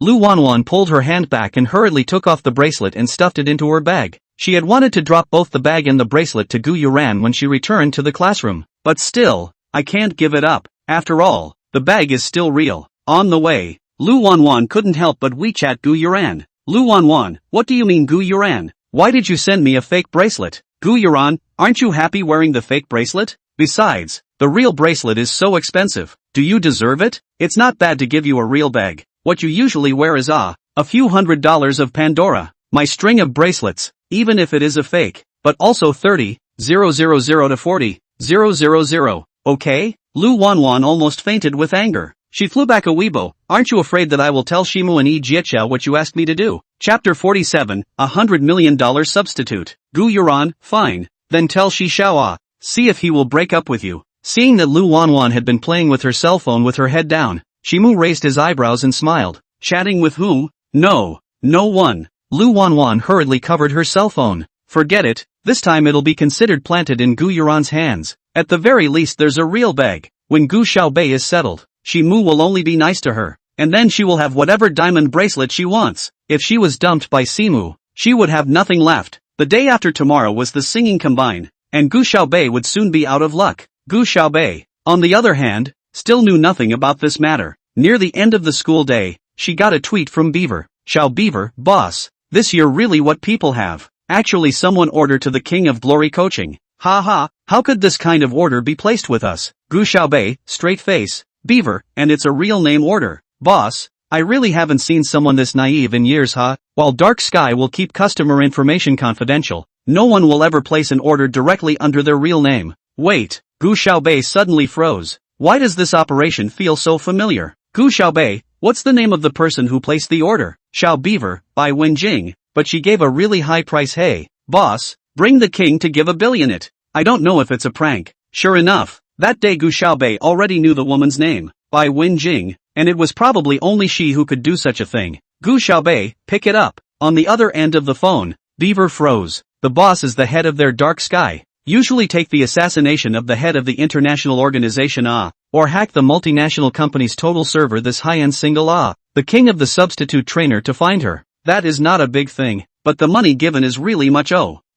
Lu Wanwan pulled her hand back and hurriedly took off the bracelet and stuffed it into her bag. She had wanted to drop both the bag and the bracelet to Gu Yuran when she returned to the classroom. But still, I can't give it up. After all, the bag is still real. On the way, Lu Wanwan couldn't help but WeChat Gu Yuran. Lu Wanwan, what do you mean, Gu Yuran? Why did you send me a fake bracelet? Gu Yuran, aren't you happy wearing the fake bracelet? Besides, the real bracelet is so expensive. Do you deserve it? It's not bad to give you a real bag. What you usually wear is a few $100s of Pandora. My string of bracelets, even if it is a fake, but also 30,000 to 40,000. Okay? Lu Wanwan almost fainted with anger. She flew back a Weibo. Aren't you afraid that I will tell Shimu and Jiechao what you asked me to do? Chapter 47, $100 million substitute. Gu Yuran, fine. Then tell Shi Xiao, see if he will break up with you. Seeing that Lu Wanwan had been playing with her cell phone with her head down, Shimu raised his eyebrows and smiled. Chatting with whom? No one. Lu Wanwan hurriedly covered her cell phone. Forget it, this time it'll be considered planted in Gu Yuran's hands. At the very least there's a real bag. When Gu Xiaobei is settled, Shimu will only be nice to her, and then she will have whatever diamond bracelet she wants. If she was dumped by Simu, she would have nothing left. The day after tomorrow was the singing combine, and Gu Xiaobei would soon be out of luck. Gu Xiaobei, on the other hand, still knew nothing about this matter. Near the end of the school day, she got a tweet from Beaver. Xiao Beaver, boss, this year really what people have. Actually someone ordered to the King of Glory coaching. Ha ha, how could this kind of order be placed with us? Gu Xiaobei, straight face, beaver, and it's a real name order. Boss, I really haven't seen someone this naive in years, huh? While Dark Sky will keep customer information confidential, no one will ever place an order directly under their real name. Wait, Gu Xiaobei suddenly froze. Why does this operation feel so familiar? Gu Xiaobei, what's the name of the person who placed the order? Xiao Beaver, by Wenjing, but she gave a really high price. Hey, boss, bring the king to give $1 billion it. I don't know if it's a prank. Sure enough, that day Gu Xiaobei already knew the woman's name, by Wenjing, and it was probably only she who could do such a thing. Gu Xiaobei, pick it up. On the other end of the phone, Beaver froze. The boss is the head of their Dark Sky. Usually take the assassination of the head of the international organization or hack the multinational company's total server this high-end single the king of the substitute trainer to find her. That is not a big thing, but the money given is really much.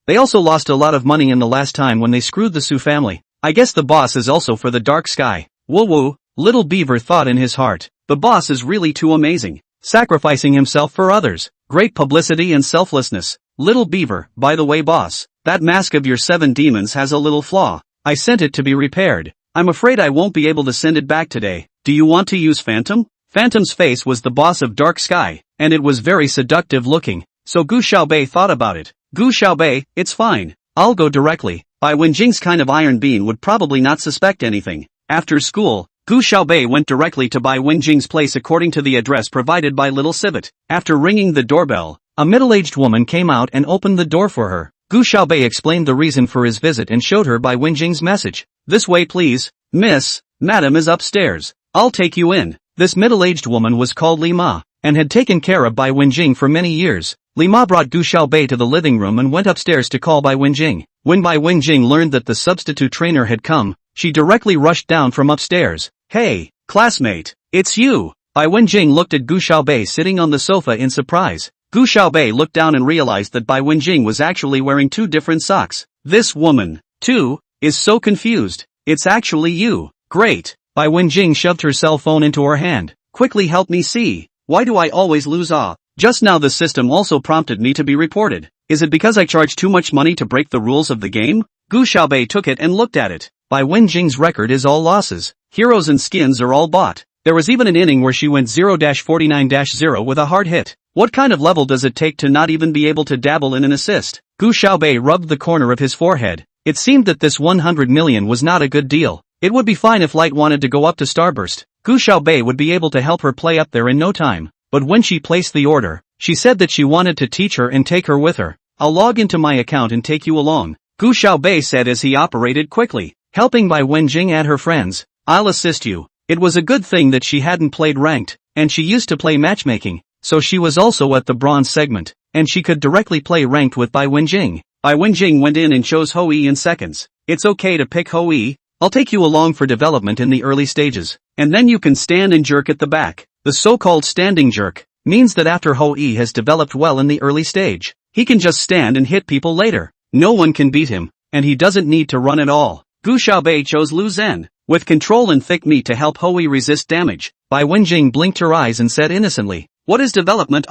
They also lost a lot of money in the last time when they screwed the Su family. I guess the boss is also for the Dark Sky. Woo woo, little Beaver thought in his heart. The boss is really too amazing. Sacrificing himself for others. Great publicity and selflessness. Little Beaver, by the way boss, that mask of your 7 demons has a little flaw. I sent it to be repaired. I'm afraid I won't be able to send it back today. Do you want to use Phantom? Phantom's face was the boss of Dark Sky, and it was very seductive looking, so Gu Xiaobei thought about it. Gu Xiaobei, it's fine. I'll go directly. Bai Wenjing's kind of iron bean would probably not suspect anything. After school, Gu Xiaobei went directly to Bai Wenjing's place according to the address provided by Little Civet. After ringing the doorbell, a middle-aged woman came out and opened the door for her. Gu Xiaobei explained the reason for his visit and showed her Bai Wenjing's message. This way please, miss, madam is upstairs. I'll take you in. This middle-aged woman was called Li Ma, and had taken care of Bai Wenjing for many years. Li Ma brought Gu Xiaobei to the living room and went upstairs to call Bai Wenjing. When Bai Wenjing learned that the substitute trainer had come, she directly rushed down from upstairs. Hey, classmate, it's you. Bai Wenjing looked at Gu Xiaobei sitting on the sofa in surprise. Gu Xiaobei looked down and realized that Bai Wenjing was actually wearing 2 different socks. This woman, too, is so confused. It's actually you. Great. Bai Wenjing shoved her cell phone into her hand. Quickly help me see. Why do I always lose? Just now the system also prompted me to be reported. Is it because I charge too much money to break the rules of the game? Gu Xiaobei took it and looked at it. Bai Wenjing's record is all losses. Heroes and skins are all bought. There was even an inning where she went 0-49-0 with a hard hit. What kind of level does it take to not even be able to dabble in an assist? Gu Xiaobei rubbed the corner of his forehead. It seemed that this 100 million was not a good deal. It would be fine if Light wanted to go up to Starburst. Gu Xiaobei would be able to help her play up there in no time. But when she placed the order, she said that she wanted to teach her and take her with her. I'll log into my account and take you along, Gu Xiaobei said as he operated quickly. Helping Bai Wenjing add her friends. I'll assist you. It was a good thing that she hadn't played ranked, and she used to play matchmaking, so she was also at the bronze segment, and she could directly play ranked with Bai Wenjing. Bai Wenjing went in and chose Hou Yi in seconds. It's okay to pick Hou Yi. I'll take you along for development in the early stages, and then you can stand and jerk at the back. The so-called standing jerk means that after Hou Yi has developed well in the early stage, he can just stand and hit people later. No one can beat him, and he doesn't need to run at all. Gu Xiaobei chose Lu Zhen, with control and thick meat to help Hou Yi resist damage. Bai Wenjing blinked her eyes and said innocently, what is development?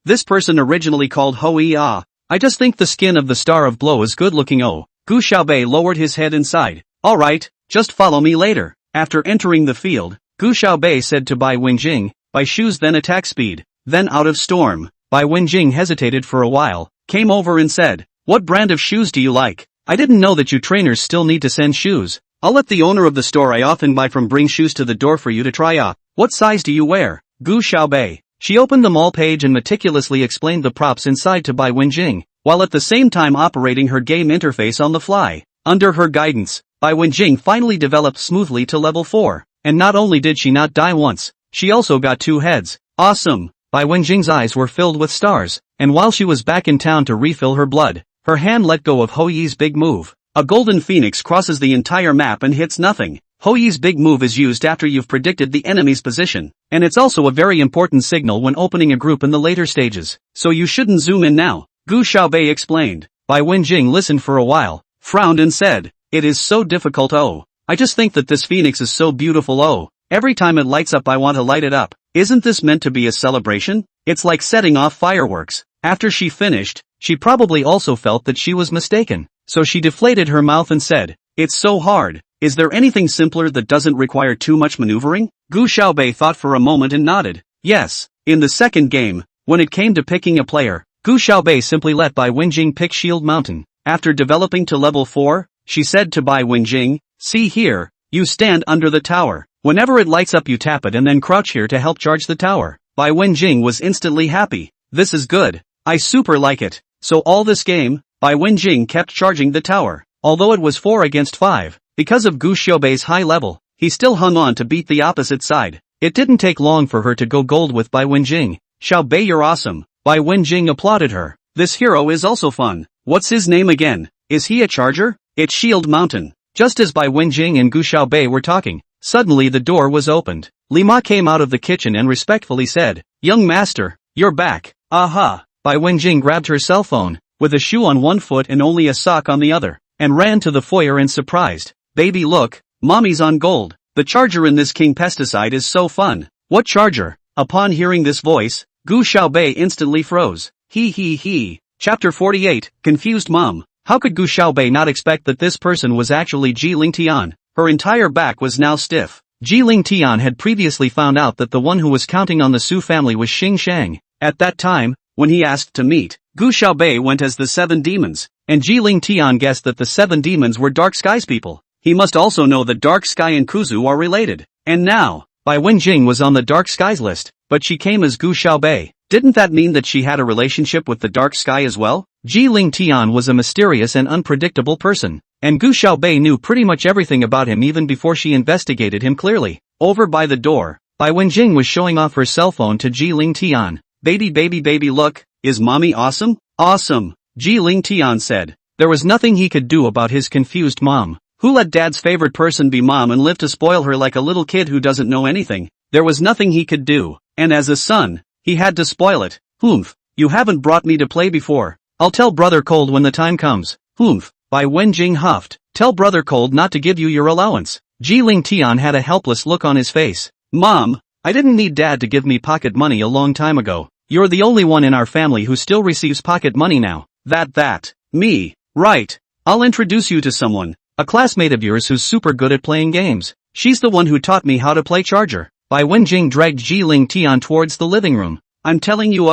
This person originally called Hou Yi. I just think the skin of the Star of Blow is good looking. Gu Xiaobei lowered his head and sighed. Alright, just follow me later. After entering the field, Gu Xiaobei said to Bai Wenjing, by shoes then attack speed, then out of storm. Bai Wenjing hesitated for a while, came over and said, what brand of shoes do you like? I didn't know that you trainers still need to send shoes. I'll let the owner of the store I often buy from bring shoes to the door for you to try. What size do you wear? Gu Xiaobei. She opened the mall page and meticulously explained the props inside to Bai Wenjing, while at the same time operating her game interface on the fly. Under her guidance, Bai Wenjing finally developed smoothly to level 4, and not only did she not die once, she also got 2 heads. Awesome! Bai Wenjing's eyes were filled with stars, and while she was back in town to refill her blood, her hand let go of Hou Yi's big move. A golden phoenix crosses the entire map and hits nothing. Hou Yi's big move is used after you've predicted the enemy's position, and it's also a very important signal when opening a group in the later stages, so you shouldn't zoom in now, Gu Xiaobei explained. Bai Wenjing listened for a while, frowned and said, it is so difficult. I just think that this phoenix is so beautiful. Every time it lights up I want to light it up. Isn't this meant to be a celebration? It's like setting off fireworks. After she finished, she probably also felt that she was mistaken. so she deflated her mouth and said, "It's so hard. Is there anything simpler that doesn't require too much maneuvering?" Gu Xiaobei thought for a moment and nodded. Yes. In the second game, when it came to picking a player, Gu Xiaobei simply let Bai Wenjing pick Shield Mountain. After developing to level 4, she said to Bai Wenjing, "See here, you stand under the tower. Whenever it lights up you tap it and then crouch here to help charge the tower." Bai Wenjing was instantly happy. This is good. I super like it. So all this game, Bai Wenjing kept charging the tower. Although it was 4 against 5, because of Gu Xiaobei's high level, he still hung on to beat the opposite side. It didn't take long for her to go gold with Bai Wenjing. "Xiaobei, you're awesome." Bai Wenjing applauded her. "This hero is also fun. What's his name again? Is he a charger?" "It's Shield Mountain." Just as Bai Wenjing and Gu Xiaobei were talking, suddenly the door was opened. Li Ma came out of the kitchen and respectfully said, "Young master, you're back." "Aha." Bai Wenjing grabbed her cell phone, with a shoe on one foot and only a sock on the other, and ran to the foyer and surprised, "Baby, look, mommy's on gold. The charger in this king pesticide is so fun." "What charger?" Upon hearing this voice, Gu Xiaobei instantly froze. He. Chapter 48, Confused Mom. How could Gu Xiaobei not expect that this person was actually Ji Lingtian? Her entire back was now stiff. Ji Lingtian had previously found out that the one who was counting on the Su family was Xing Shang. At that time, when he asked to meet, Gu Xiaobei went as the 7 demons, and Ji Lingtian guessed that the 7 demons were Dark Sky's people. He must also know that Dark Sky and Kuzu are related. And now, Bai Wenjing was on the Dark Skies list, but she came as Gu Xiaobei. Didn't that mean that she had a relationship with the Dark Sky as well? Ji Lingtian was a mysterious and unpredictable person, and Gu Xiaobei knew pretty much everything about him even before she investigated him clearly. Over by the door, Bai Wenjing was showing off her cell phone to Ji Lingtian. Baby, look, is mommy awesome?" "Awesome," Ji Lingtian said. There was nothing he could do about his confused mom. Who let dad's favorite person be mom and live to spoil her like a little kid who doesn't know anything? There was nothing he could do, and as a son, he had to spoil it. "Humph, you haven't brought me to play before. I'll tell Brother Cold when the time comes." "Humph," Bai Wenjing huffed. "Tell Brother Cold not to give you your allowance." Ji Lingtian had a helpless look on his face. "Mom, I didn't need dad to give me pocket money a long time ago. You're the only one in our family who still receives pocket money now." That. Me. Right. I'll introduce you to someone. A classmate of yours who's super good at playing games. She's the one who taught me how to play charger." Bai Wenjing dragged Ji Lingtian towards the living room. "I'm telling you,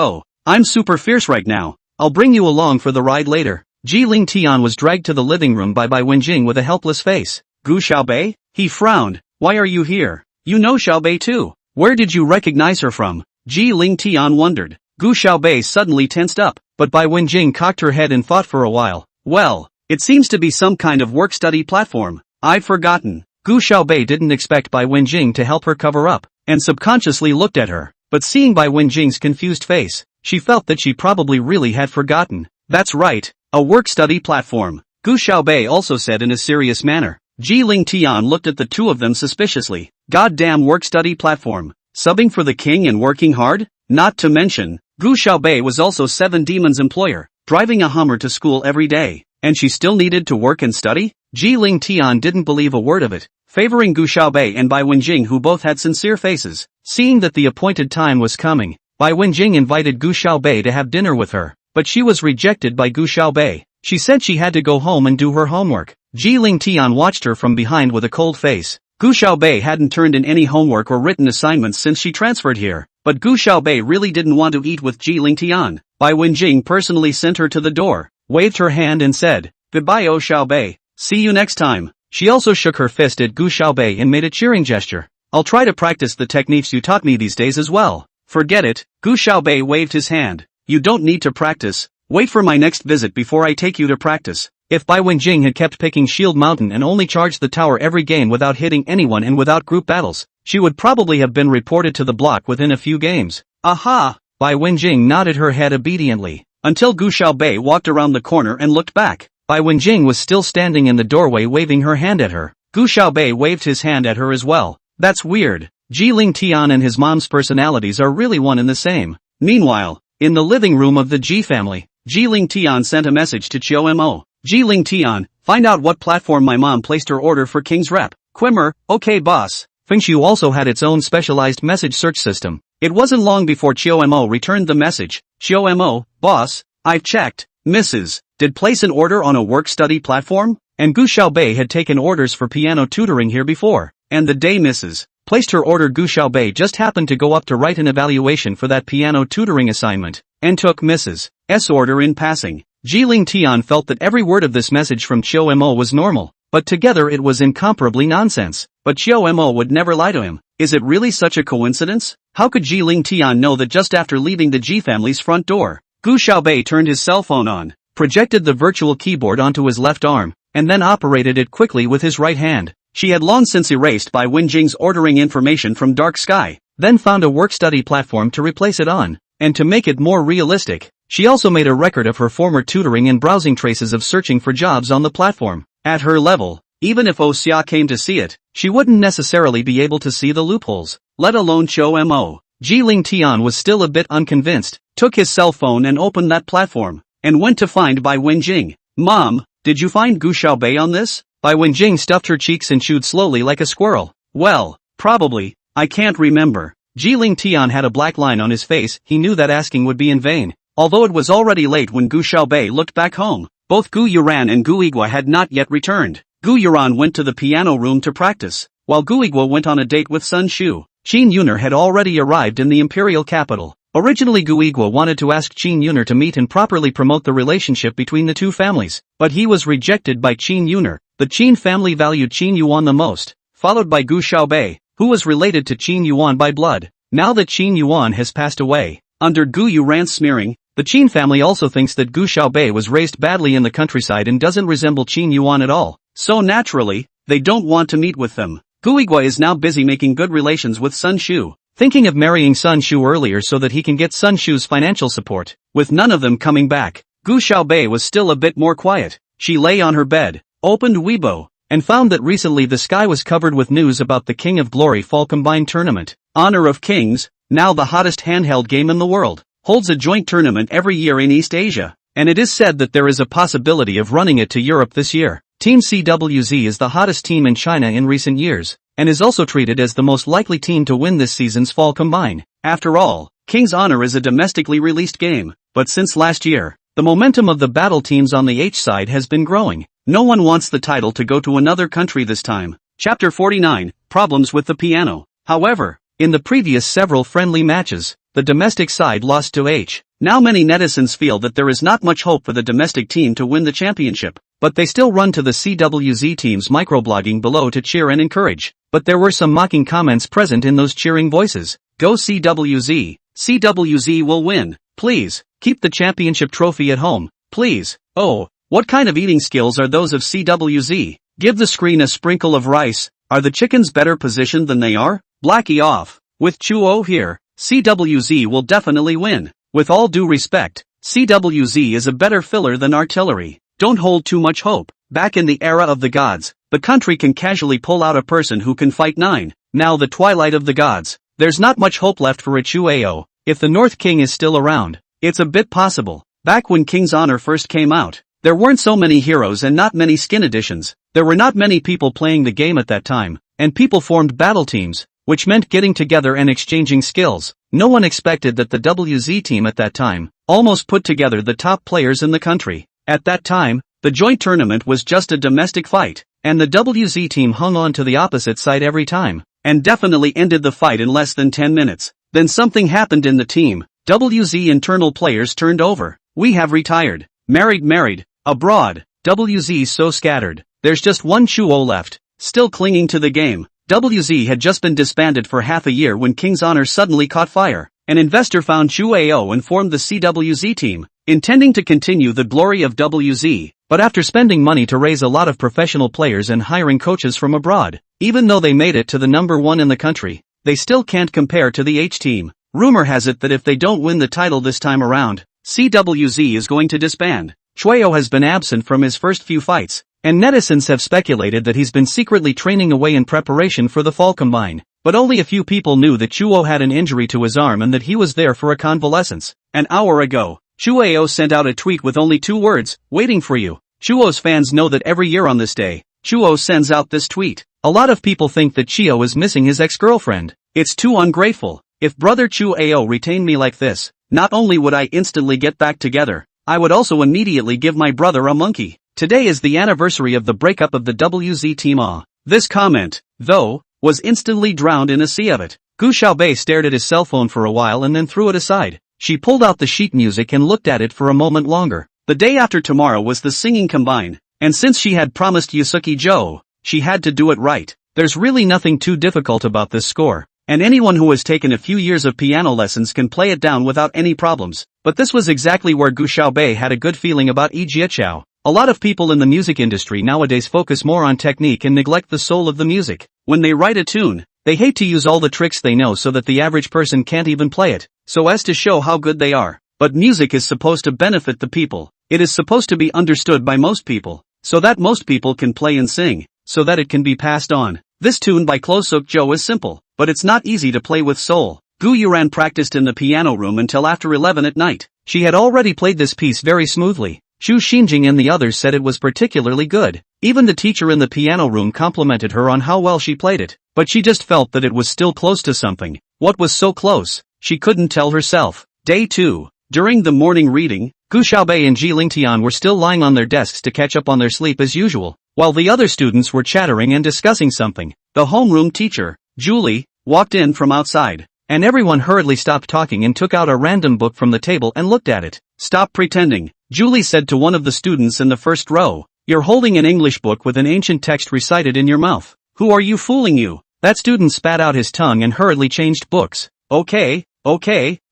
I'm super fierce right now. I'll bring you along for the ride later." Ji Lingtian was dragged to the living room by Bai Wenjing with a helpless face. "Gu Xiaobei?" He frowned. "Why are you here? You know Xiaobei too. Where did you recognize her from?" Ji Lingtian wondered. Gu Xiaobei suddenly tensed up, but Bai Wenjing cocked her head and thought for a while. "Well, it seems to be some kind of work-study platform. I've forgotten." Gu Xiaobei didn't expect Bai Wenjing to help her cover up, and subconsciously looked at her. But seeing Bai Wenjing's confused face, she felt that she probably really had forgotten. "That's right, a work-study platform," Gu Xiaobei also said in a serious manner. Ji Lingtian looked at the two of them suspiciously. "Goddamn work-study platform. Subbing for the king and working hard? Not to mention, Gu Xiaobei was also 7 demons' employer, driving a Hummer to school every day, and she still needed to work and study?" Ji Lingtian didn't believe a word of it, favoring Gu Xiaobei and Bai Wenjing, who both had sincere faces. Seeing that the appointed time was coming, Bai Wenjing invited Gu Xiaobei to have dinner with her, but she was rejected by Gu Xiaobei. She said she had to go home and do her homework. Ji Lingtian watched her from behind with a cold face. Gu Xiaobei hadn't turned in any homework or written assignments since she transferred here, but Gu Xiaobei really didn't want to eat with Ji Lingtian. Bai Wenjing personally sent her to the door, waved her hand and said, "Goodbye, Xiaobei. See you next time." She also shook her fist at Gu Xiaobei and made a cheering gesture. "I'll try to practice the techniques you taught me these days as well." "Forget it," Gu Xiaobei waved his hand. "You don't need to practice. Wait for my next visit before I take you to practice." If Bai Wenjing had kept picking Shield Mountain and only charged the tower every game without hitting anyone and without group battles, she would probably have been reported to the block within a few games. "Aha!" Bai Wenjing nodded her head obediently, until Gu Xiaobei walked around the corner and looked back. Bai Wenjing was still standing in the doorway waving her hand at her. Gu Xiaobei waved his hand at her as well. "That's weird. Ji Lingtian and his mom's personalities are really one and the same." Meanwhile, in the living room of the Ji family, Ji Lingtian sent a message to Mo. "Ji Lingtian, find out what platform my mom placed her order for King's Rep." "Quimmer, okay boss." Fengshu also had its own specialized message search system. It wasn't long before Mo returned the message. "Mo, boss, I've checked, Mrs. Did place an order on a work-study platform? And Gu Xiaobei had taken orders for piano tutoring here before. And the day Mrs. placed her order. Gu Xiaobei just happened to go up to write an evaluation for that piano tutoring assignment, and took Mrs. S order in passing. Jiling Tian felt that every word of this message from Chiu Mo was normal, but together it was incomparably nonsense. But Chiu Mo would never lie to him. Is it really such a coincidence? How could Jiling Tian know that just after leaving the Ji family's front door, Gu Xiaobei turned his cell phone on, projected the virtual keyboard onto his left arm, and then operated it quickly with his right hand? She had long since erased Bai Wenjing's ordering information from Dark Sky, then found a work-study platform to replace it on, and to make it more realistic, she also made a record of her former tutoring and browsing traces of searching for jobs on the platform. At her level, even if Xia came to see it, she wouldn't necessarily be able to see the loopholes, let alone Chiu Mo. Jiling Tian was still a bit unconvinced, took his cell phone and opened that platform, and went to find Bai Wenjing. Mom, did you find Gu Xiaobei on this? Bai Wenjing stuffed her cheeks and chewed slowly like a squirrel. Well, probably, I can't remember. Jiling Tian had a black line on his face. He knew that asking would be in vain. Although it was already late when Gu Xiaobei looked back home, both Gu Yuran and Gu Igua had not yet returned. Gu Yuran went to the piano room to practice, while Gu Igua went on a date with Sun Shu. Qin Yuner had already arrived in the imperial capital. Originally Gu Igua wanted to ask Qin Yuner to meet and properly promote the relationship between the two families, but he was rejected by Qin Yuner. The Qin family valued Qin Yuan the most, followed by Gu Xiaobei, who was related to Qin Yuan by blood. Now that Qin Yuan has passed away, under Gu Yuran's smearing, the Qin family also thinks that Gu Xiaobei was raised badly in the countryside and doesn't resemble Qin Yuan at all. So naturally, they don't want to meet with them. Gu Igua is now busy making good relations with Sun Shu, thinking of marrying Sun Shu earlier so that he can get Sun Shu's financial support. With none of them coming back, Gu Xiaobei was still a bit more quiet. She lay on her bed, opened Weibo, and found that recently the sky was covered with news about the King of Glory Fall Combined Tournament. Honor of Kings, now the hottest handheld game in the world, holds a joint tournament every year in East Asia, and it is said that there is a possibility of running it to Europe this year. Team CWZ is the hottest team in China in recent years, and is also treated as the most likely team to win this season's Fall Combine. After all, King's Honor is a domestically released game, but since last year, the momentum of the battle teams on the H side has been growing. No one wants the title to go to another country this time. Chapter 49, Problems with the Piano. However, in the previous several friendly matches, the domestic side lost to H. Now many netizens feel that there is not much hope for the domestic team to win the championship, but they still run to the CWZ team's microblogging below to cheer and encourage. But there were some mocking comments present in those cheering voices. Go CWZ, CWZ will win, please, keep the championship trophy at home, please. Oh, what kind of eating skills are those of CWZ? Give the screen a sprinkle of rice. Are the chickens better positioned than they are? Blackie off. With Chuo here, CWZ will definitely win. With all due respect, CWZ is a better filler than artillery. Don't hold too much hope. Back in the era of the gods, the country can casually pull out a person who can fight 9. Now the twilight of the gods, there's not much hope left for a Chuo. If the North King is still around, it's a bit possible. Back when King's Honor first came out, there weren't so many heroes and not many skin editions. There were not many people playing the game at that time, and people formed battle teams, which meant getting together and exchanging skills. No one expected that the WZ team at that time almost put together the top players in the country. At that time, the joint tournament was just a domestic fight, and the WZ team hung on to the opposite side every time, and definitely ended the fight in less than 10 minutes. Then something happened in the team. WZ internal players turned over. We have retired. Married, abroad. WZ so scattered. There's just one Chuo left, still clinging to the game. WZ had just been disbanded for half a year when King's Honor suddenly caught fire. An investor found Chuo and formed the CWZ team, intending to continue the glory of WZ, but after spending money to raise a lot of professional players and hiring coaches from abroad, even though they made it to the number 1 in the country, they still can't compare to the H team. Rumor has it that if they don't win the title this time around, CWZ is going to disband. Chuo has been absent from his first few fights, and netizens have speculated that he's been secretly training away in preparation for the Fall Combine. But only a few people knew that Chuo had an injury to his arm and that he was there for a convalescence. An hour ago, Chuo sent out a tweet with only 2 words, waiting for you. Chuo's fans know that every year on this day, Chuo sends out this tweet. A lot of people think that Chio is missing his ex-girlfriend. It's too ungrateful. If brother Chuo retained me like this, not only would I instantly get back together, I would also immediately give my brother a monkey. Today is the anniversary of the breakup of the WZ team. This comment, though, was instantly drowned in a sea of it. Gu Xiaobei stared at his cell phone for a while and then threw it aside. She pulled out the sheet music and looked at it for a moment longer. The day after tomorrow was the singing combine, and since she had promised Yusuke Joe, she had to do it right. There's really nothing too difficult about this score, and anyone who has taken a few years of piano lessons can play it down without any problems. But this was exactly where Gu Xiaobei had a good feeling about Yi Jiaqiao. A lot of people in the music industry nowadays focus more on technique and neglect the soul of the music. When they write a tune, they hate to use all the tricks they know so that the average person can't even play it, so as to show how good they are. But music is supposed to benefit the people. It is supposed to be understood by most people, so that most people can play and sing, so that it can be passed on. This tune by Closuk Joe is simple, but it's not easy to play with soul. Gu Yuran practiced in the piano room until after 11 at night. She had already played this piece very smoothly. Xu Xinjing and the others said it was particularly good. Even the teacher in the piano room complimented her on how well she played it, but she just felt that it was still close to something. What was so close? She couldn't tell herself. Day 2. During the morning reading, Gu Xiaobei and Ji Lingtian were still lying on their desks to catch up on their sleep as usual, while the other students were chattering and discussing something. The homeroom teacher, Julie, walked in from outside, and everyone hurriedly stopped talking and took out a random book from the table and looked at it. "Stop pretending," Julie said to one of the students in the first row. "You're holding an English book with an ancient text recited in your mouth. Who are you fooling you?" That student spat out his tongue and hurriedly changed books. Okay,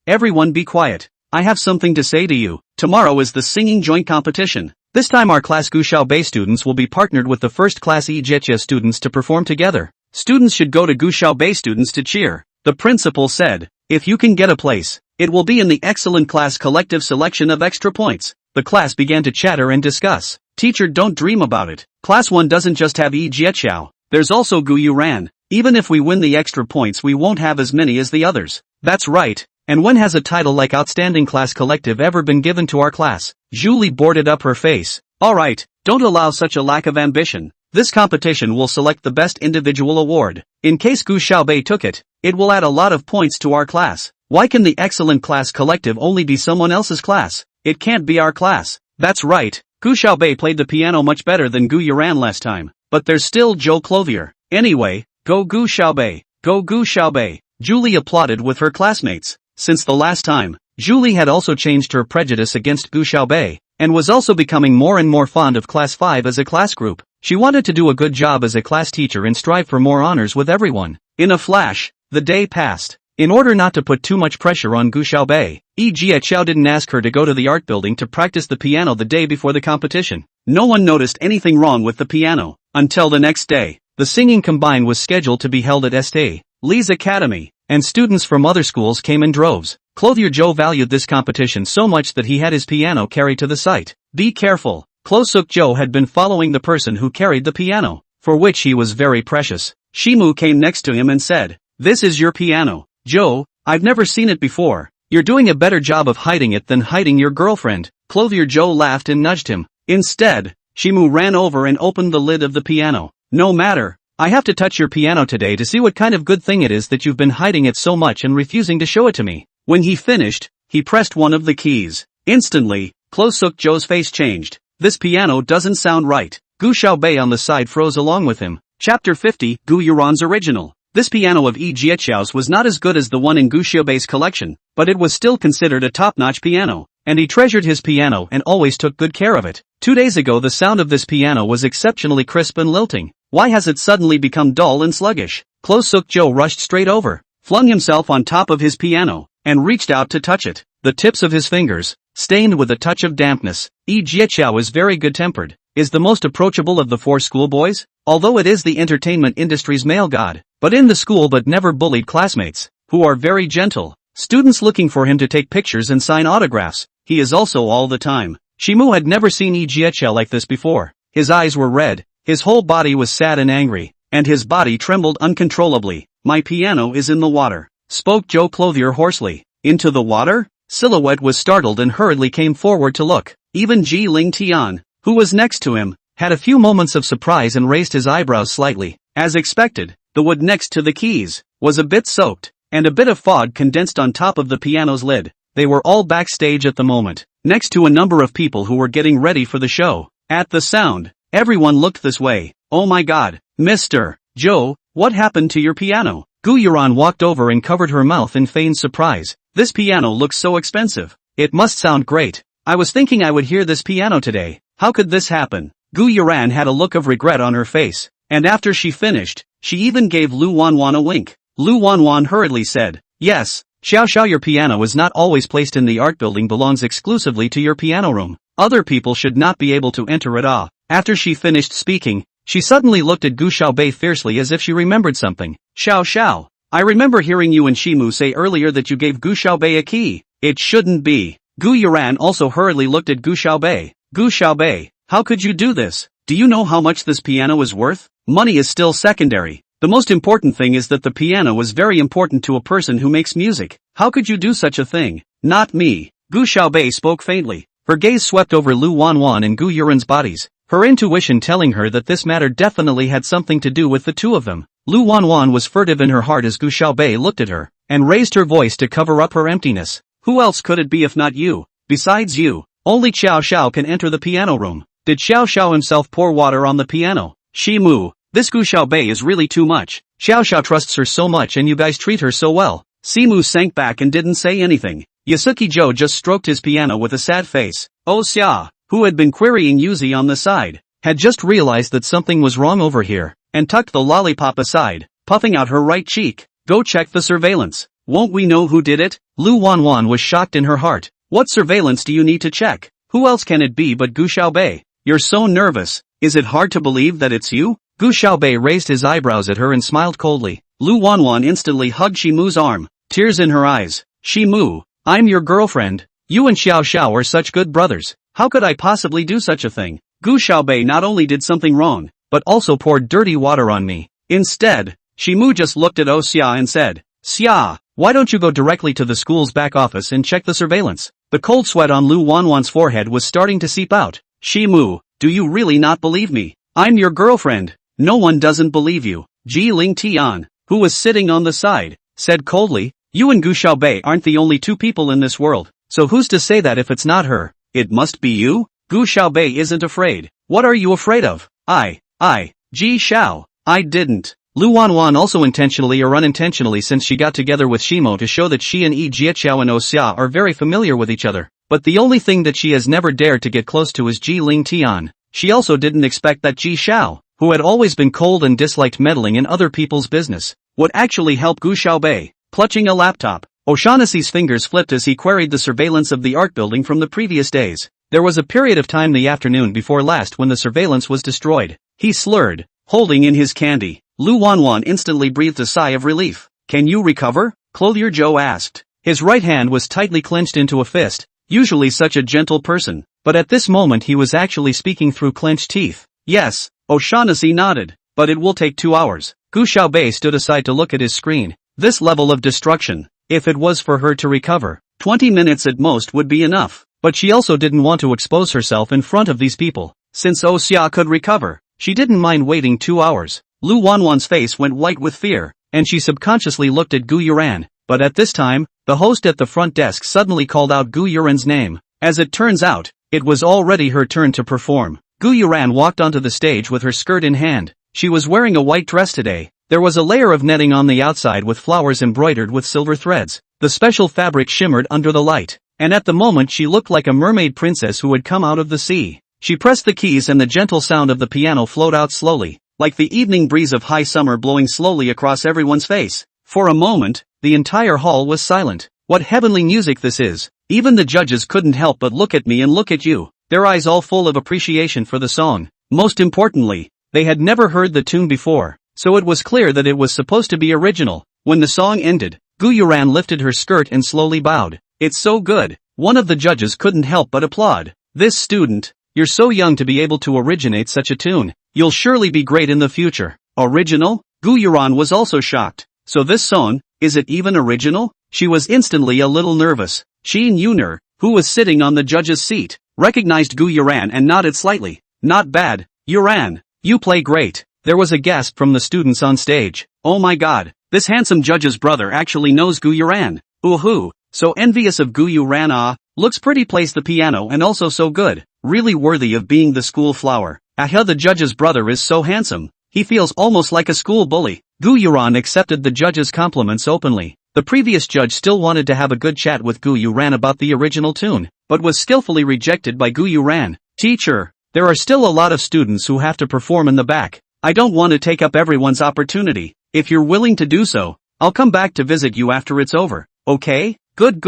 everyone be quiet. I have something to say to you. Tomorrow is the singing joint competition. This time our class Gu Xiaobei students will be partnered with the first class Yi Jiaqiao students to perform together. Students should go to Gu Xiaobei students to cheer. The principal said, "If you can get a place, it will be in the excellent class collective selection of extra points." The class began to chatter and discuss. "Teacher, don't dream about it. Class 1 doesn't just have Yi Jiaqiao. There's also Gu Yuran. Even if we win the extra points we won't have as many as the others." "That's right. And when has a title like Outstanding Class Collective ever been given to our class?" Julie boarded up her face. "Alright, don't allow such a lack of ambition. This competition will select the best individual award. In case Gu Xiaobei took it, it will add a lot of points to our class. Why can the Excellent Class Collective only be someone else's class? It can't be our class." "That's right. Gu Xiaobei played the piano much better than Gu Yuran last time. But there's still Joe Clothier. Anyway, go Gu Xiaobei. Go Gu Xiaobei." Julie applauded with her classmates. Since the last time, Julie had also changed her prejudice against Gu Xiaobei, and was also becoming more and more fond of Class 5 as a class group. She wanted to do a good job as a class teacher and strive for more honors with everyone. In a flash, the day passed. In order not to put too much pressure on Gu Xiaobei, Yi Jiaqiao didn't ask her to go to the art building to practice the piano the day before the competition. No one noticed anything wrong with the piano, until the next day. The singing combine was scheduled to be held at St. Lee's Academy, and students from other schools came in droves. Clothier Joe valued this competition so much that he had his piano carried to the site. Be careful. Closuk Joe had been following the person who carried the piano, for which he was very precious. Shimu came next to him and said, "This is your piano. Joe, I've never seen it before. You're doing a better job of hiding it than hiding your girlfriend." Clothier Joe laughed and nudged him. Instead, Shimu ran over and opened the lid of the piano. "No matter. I have to touch your piano today to see what kind of good thing it is that you've been hiding it so much and refusing to show it to me." When he finished, he pressed one of the keys. Instantly, Closuk Joe's face changed. "This piano doesn't sound right." Gu Xiaobei on the side froze along with him. Chapter 50, Gu Yuran's original. This piano of Yi Jiaqiao's was not as good as the one in Gu Xiaobei's collection, but it was still considered a top-notch piano, and he treasured his piano and always took good care of it. 2 days ago the sound of this piano was exceptionally crisp and lilting. Why has it suddenly become dull and sluggish? Closuk Joe rushed straight over, flung himself on top of his piano, and reached out to touch it. The tips of his fingers, stained with a touch of dampness. Yi Jiaqiao is very good-tempered, is the most approachable of the 4 schoolboys, although it is the entertainment industry's male god, but in the school but never bullied classmates, who are very gentle. Students looking for him to take pictures and sign autographs. He is also all the time. Shimu had never seen Yi Jiaqiao like this before. His eyes were red, his whole body was sad and angry, and his body trembled uncontrollably. "My piano is in the water," spoke Joe Clothier hoarsely. "Into the water?" Silhouette was startled and hurriedly came forward to look. Even Ji Lingtian, who was next to him, had a few moments of surprise and raised his eyebrows slightly. As expected, the wood next to the keys was a bit soaked, and a bit of fog condensed on top of the piano's lid. They were all backstage at the moment, next to a number of people who were getting ready for the show. At the sound, everyone looked this way. Oh my god, Mr. Joe, what happened to your piano? Gu Yuran walked over and covered her mouth in feigned surprise. This piano looks so expensive. It must sound great. I was thinking I would hear this piano today. How could this happen? Gu Yuran had a look of regret on her face, and after she finished, she even gave Lu Wanwan a wink. Lu Wanwan hurriedly said, yes, Xiao Xiao, your piano is not always placed in the art building, belongs exclusively to your piano room. Other people should not be able to enter it. After she finished speaking, she suddenly looked at Gu Xiaobei fiercely as if she remembered something. Xiao Xiao, I remember hearing you and Shimu say earlier that you gave Gu Xiaobei a key. It shouldn't be. Gu Yuran also hurriedly looked at Gu Xiaobei. Gu Xiaobei, how could you do this? Do you know how much this piano is worth? Money is still secondary. The most important thing is that the piano is very important to a person who makes music. How could you do such a thing? Not me. Gu Xiaobei spoke faintly. Her gaze swept over Lu Wanwan and Gu Yuran's bodies, her intuition telling her that this matter definitely had something to do with the two of them. Lu Wanwan was furtive in her heart as Gu Xiaobei looked at her, and raised her voice to cover up her emptiness. Who else could it be if not you? Besides you, only Xiao Xiao can enter the piano room. Did Xiao Xiao himself pour water on the piano? Shimu, this Gu Xiaobei is really too much. Xiao Xiao trusts her so much and you guys treat her so well. Simu sank back and didn't say anything. Yasuki Joe just stroked his piano with a sad face. Oh Xia, who had been querying Yuzi on the side, had just realized that something was wrong over here, and tucked the lollipop aside, puffing out her right cheek. Go check the surveillance. Won't we know who did it? Lu Wanwan was shocked in her heart. What surveillance do you need to check? Who else can it be but Gu Xiaobei? You're so nervous. Is it hard to believe that it's you? Gu Xiaobei raised his eyebrows at her and smiled coldly. Lu Wanwan instantly hugged Shimu's arm, tears in her eyes. Shimu, I'm your girlfriend. You and Xiao Xiao are such good brothers. How could I possibly do such a thing? Gu Xiaobei not only did something wrong, but also poured dirty water on me. Instead, Shimu just looked at Oh Xia and said, Xia, why don't you go directly to the school's back office and check the surveillance? The cold sweat on Lu Wanwan's forehead was starting to seep out. Shimu, do you really not believe me? I'm your girlfriend. No one doesn't believe you. Ji Ling Tian, who was sitting on the side, said coldly, you and Gu Xiaobei aren't the only two people in this world, so who's to say that if it's not her? It must be you? Gu Xiaobei isn't afraid. What are you afraid of? Ji Xiao, I didn't. Lu Wanwan also intentionally or unintentionally, since she got together with Shimo to show that she and Yi Jiaqiao and Oh Xia are very familiar with each other. But the only thing that she has never dared to get close to is Ji Ling Tian. She also didn't expect that Ji Xiao, who had always been cold and disliked meddling in other people's business, would actually help Gu Xiaobei. Clutching a laptop, O'Shaughnessy's fingers flipped as he queried the surveillance of the art building from the previous days. There was a period of time the afternoon before last when the surveillance was destroyed. He slurred, holding in his candy. Lu Wanwan instantly breathed a sigh of relief. Can you recover? Clothier Joe asked. His right hand was tightly clenched into a fist, usually such a gentle person, but at this moment he was actually speaking through clenched teeth. Yes, O'Shaughnessy nodded, but it will take 2 hours. Gu Xiaobei stood aside to look at his screen. This level of destruction, if it was for her to recover, 20 minutes at most would be enough, but she also didn't want to expose herself in front of these people. Since Oh Xia could recover, she didn't mind waiting 2 hours. Lu Wanwan's face went white with fear, and she subconsciously looked at Gu Yuran, but at this time, the host at the front desk suddenly called out Gu Yuran's name. As it turns out, it was already her turn to perform. Gu Yuran walked onto the stage with her skirt in hand. She was wearing a white dress today. There was a layer of netting on the outside with flowers embroidered with silver threads. The special fabric shimmered under the light, and at the moment she looked like a mermaid princess who had come out of the sea. She pressed the keys and the gentle sound of the piano flowed out slowly, like the evening breeze of high summer blowing slowly across everyone's face. For a moment, the entire hall was silent. What heavenly music this is! Even the judges couldn't help but look at me and look at you, their eyes all full of appreciation for the song. Most importantly, they had never heard the tune before, so it was clear that it was supposed to be original. When the song ended, Gu Yuran lifted her skirt and slowly bowed. It's so good. One of the judges couldn't help but applaud. This student, you're so young to be able to originate such a tune. You'll surely be great in the future. Original? Gu Yuran was also shocked. So this song, is it even original? She was instantly a little nervous. Shin Yuner, who was sitting on the judge's seat, recognized Gu Yuran and nodded slightly. Not bad, Yuran. You play great. There was a gasp from the students on stage. Oh my god, this handsome judge's brother actually knows Gu Yuran. Ooh-hoo. So envious of Gu Yuran. Ah, looks pretty, plays the piano and also so good. Really worthy of being the school flower. Ah, the judge's brother is so handsome. He feels almost like a school bully. Gu Yuran accepted the judge's compliments openly. The previous judge still wanted to have a good chat with Gu Yuran about the original tune, but was skillfully rejected by Gu Yuran. Teacher, there are still a lot of students who have to perform in the back. I don't want to take up everyone's opportunity. If you're willing to do so, I'll come back to visit you after it's over. Okay? Good.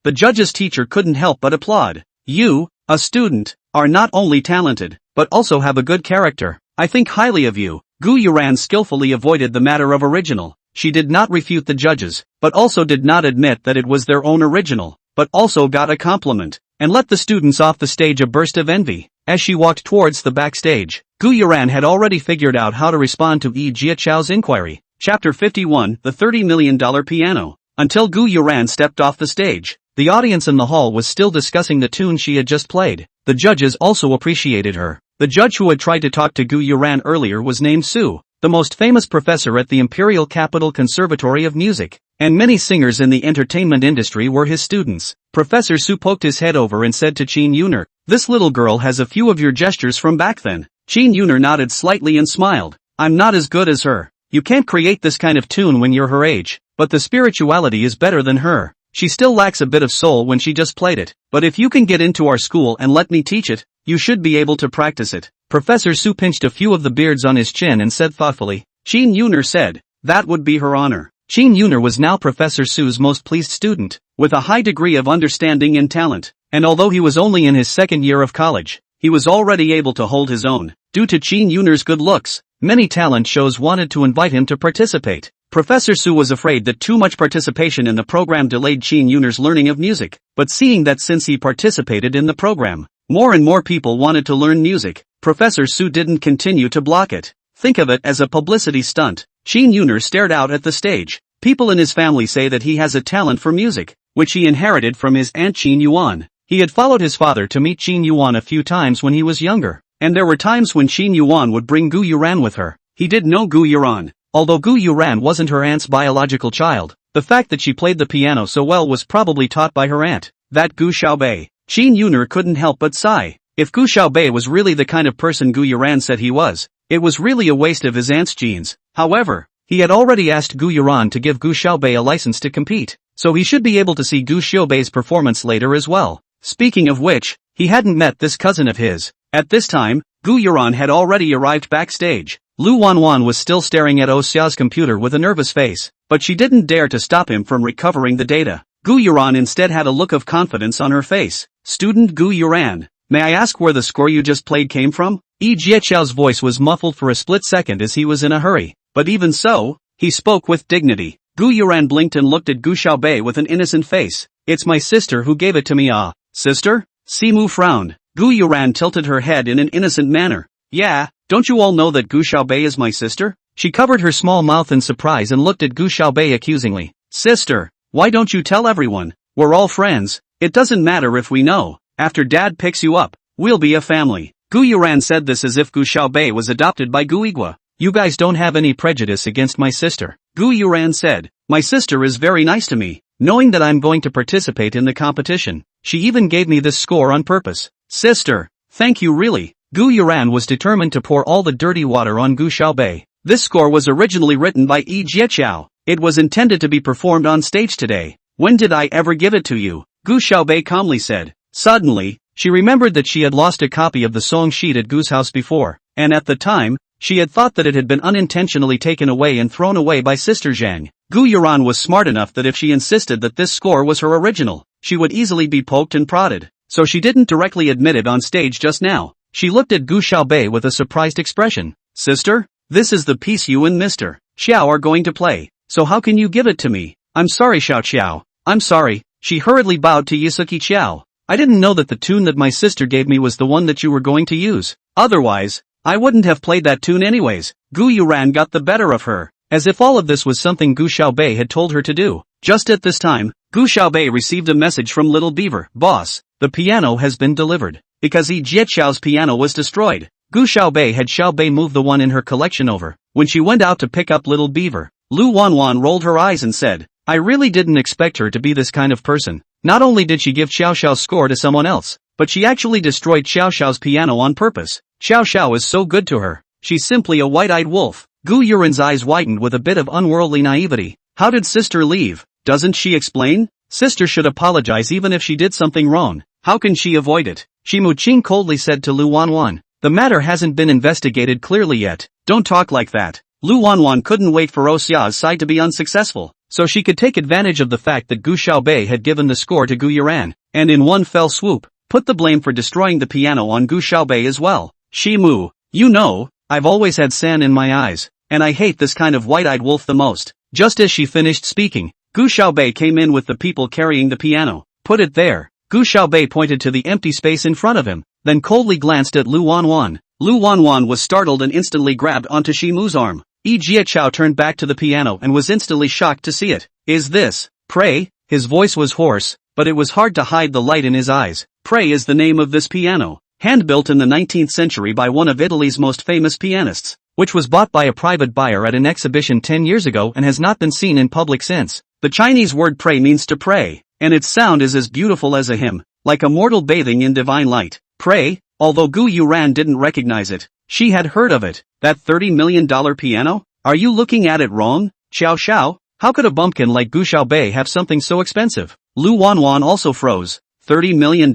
The judge's teacher couldn't help but applaud. You, a student, are not only talented, but also have a good character. I think highly of you. Gu Yuran skillfully avoided the matter of original. She did not refute the judges, but also did not admit that it was their own original, but also got a compliment, and let the students off the stage a burst of envy. As she walked towards the backstage, Gu Yuran had already figured out how to respond to Yi Jiaqiao's inquiry. Chapter 51, The $30 Million Piano. Until Gu Yuran stepped off the stage, the audience in the hall was still discussing the tune she had just played. The judges also appreciated her. The judge who had tried to talk to Gu Yuran earlier was named Su, the most famous professor at the Imperial Capital Conservatory of Music, and many singers in the entertainment industry were his students. Professor Su poked his head over and said to Qin Yuner, "This little girl has a few of your gestures from back then." Qin Yuner nodded slightly and smiled. "I'm not as good as her. You can't create this kind of tune when you're her age, but the spirituality is better than her. She still lacks a bit of soul when she just played it, but if you can get into our school and let me teach it, you should be able to practice it." Professor Su pinched a few of the beards on his chin and said thoughtfully. Qin Yuner said, "That would be her honor." Qin Yuner was now Professor Su's most pleased student, with a high degree of understanding and talent, and although he was only in his second year of college, he was already able to hold his own. Due to Qin Yuner's good looks, many talent shows wanted to invite him to participate. Professor Su was afraid that too much participation in the program delayed Qin Yuner's learning of music, but seeing that since he participated in the program, more and more people wanted to learn music, Professor Su didn't continue to block it. Think of it as a publicity stunt. Qin Yuner stared out at the stage. People in his family say that he has a talent for music, which he inherited from his aunt Qin Yuan. He had followed his father to meet Qin Yuan a few times when he was younger, and there were times when Qin Yuan would bring Gu Yuran with her. He did know Gu Yuran. Although Gu Yuran wasn't her aunt's biological child, the fact that she played the piano so well was probably taught by her aunt. That Gu Xiaobei. Qin Yuner couldn't help but sigh. If Gu Xiaobei was really the kind of person Gu Yuran said he was, it was really a waste of his aunt's genes. However, he had already asked Gu Yuran to give Gu Xiaobei a license to compete, so he should be able to see Gu Xiaobei's performance later as well. Speaking of which, he hadn't met this cousin of his. At this time, Gu Yuran had already arrived backstage. Lu Wanwan was still staring at Xia's computer with a nervous face, but she didn't dare to stop him from recovering the data. Gu Yuran instead had a look of confidence on her face. "Student Gu Yuran, may I ask where the score you just played came from?" Yi Jiaqiao's voice was muffled for a split second as he was in a hurry, but even so, he spoke with dignity. Gu Yuran blinked and looked at Gu Xiaobei with an innocent face. "It's my sister who gave it to me." "Ah, sister?" Simu frowned. Gu Yuran tilted her head in an innocent manner. "Yeah, don't you all know that Gu Xiaobei is my sister?" She covered her small mouth in surprise and looked at Gu Xiaobei accusingly. "Sister, why don't you tell everyone? We're all friends. It doesn't matter if we know. After Dad picks you up, we'll be a family." Gu Yuran said this as if Gu Xiaobei was adopted by Gu Igua. "You guys don't have any prejudice against my sister," Gu Yuran said. "My sister is very nice to me, knowing that I'm going to participate in the competition. She even gave me this score on purpose." "Sister, thank you really." Gu Yuran was determined to pour all the dirty water on Gu Xiaobei. This score was originally written by Yi Jiaqiao. It was intended to be performed on stage today. "When did I ever give it to you?" Gu Xiaobei calmly said. Suddenly, she remembered that she had lost a copy of the song sheet at Gu's house before, and at the time, she had thought that it had been unintentionally taken away and thrown away by Sister Zhang. Gu Yuran was smart enough that if she insisted that this score was her original, she would easily be poked and prodded, so she didn't directly admit it on stage just now. She looked at Gu Xiaobei with a surprised expression. "Sister, this is the piece you and Mr. Xiao are going to play, so how can you give it to me?" "I'm sorry, Xiao Xiao. I'm sorry." She hurriedly bowed to Yisuki Qiao. "I didn't know that the tune that my sister gave me was the one that you were going to use. Otherwise, I wouldn't have played that tune anyways." Gu Yuran got the better of her, as if all of this was something Gu Xiaobei had told her to do. Just at this time, Gu Xiaobei received a message from Little Beaver. "Boss, the piano has been delivered." Because Yi Jiaqiao's piano was destroyed, Gu Xiaobei had Xiaobei move the one in her collection over. When she went out to pick up Little Beaver, Lu Wanwan rolled her eyes and said, I really didn't expect her to be this kind of person. Not only did she give Xiao Xiao's score to someone else, but she actually destroyed Xiao Xiao's piano on purpose. Xiao Xiao is so good to her. She's simply a white-eyed wolf. Gu Yuran's eyes widened with a bit of unworldly naivety. How did sister leave? Doesn't she explain? Sister should apologize even if she did something wrong. How can she avoid it? Shimu Qing coldly said to Lu Wanwan. The matter hasn't been investigated clearly yet. Don't talk like that. Lu Wanwan couldn't wait for Xia's side to be unsuccessful, so she could take advantage of the fact that Gu Xiaobei had given the score to Gu Yuran, and in one fell swoop, put the blame for destroying the piano on Gu Xiaobei as well. Shimu, you know, I've always had sand in my eyes, and I hate this kind of white-eyed wolf the most. Just as she finished speaking, Gu Xiaobei came in with the people carrying the piano. Put it there. Gu Xiaobei pointed to the empty space in front of him, then coldly glanced at Lu Wanwan. Lu Wanwan was startled and instantly grabbed onto Shimu's arm. Yi Jiachao turned back to the piano and was instantly shocked to see it. Is this, pray? His voice was hoarse, but it was hard to hide the light in his eyes. Pray is the name of this piano, hand-built in the 19th century by one of Italy's most famous pianists, which was bought by a private buyer at an exhibition 10 years ago and has not been seen in public since. The Chinese word pray means to pray, and its sound is as beautiful as a hymn, like a mortal bathing in divine light. Pray, although Gu Yuran didn't recognize it, she had heard of it. That $30 million piano? Are you looking at it wrong, Xiao Xiao? How could a bumpkin like Gu Xiaobei have something so expensive? Lu Wanwan also froze. $30 million?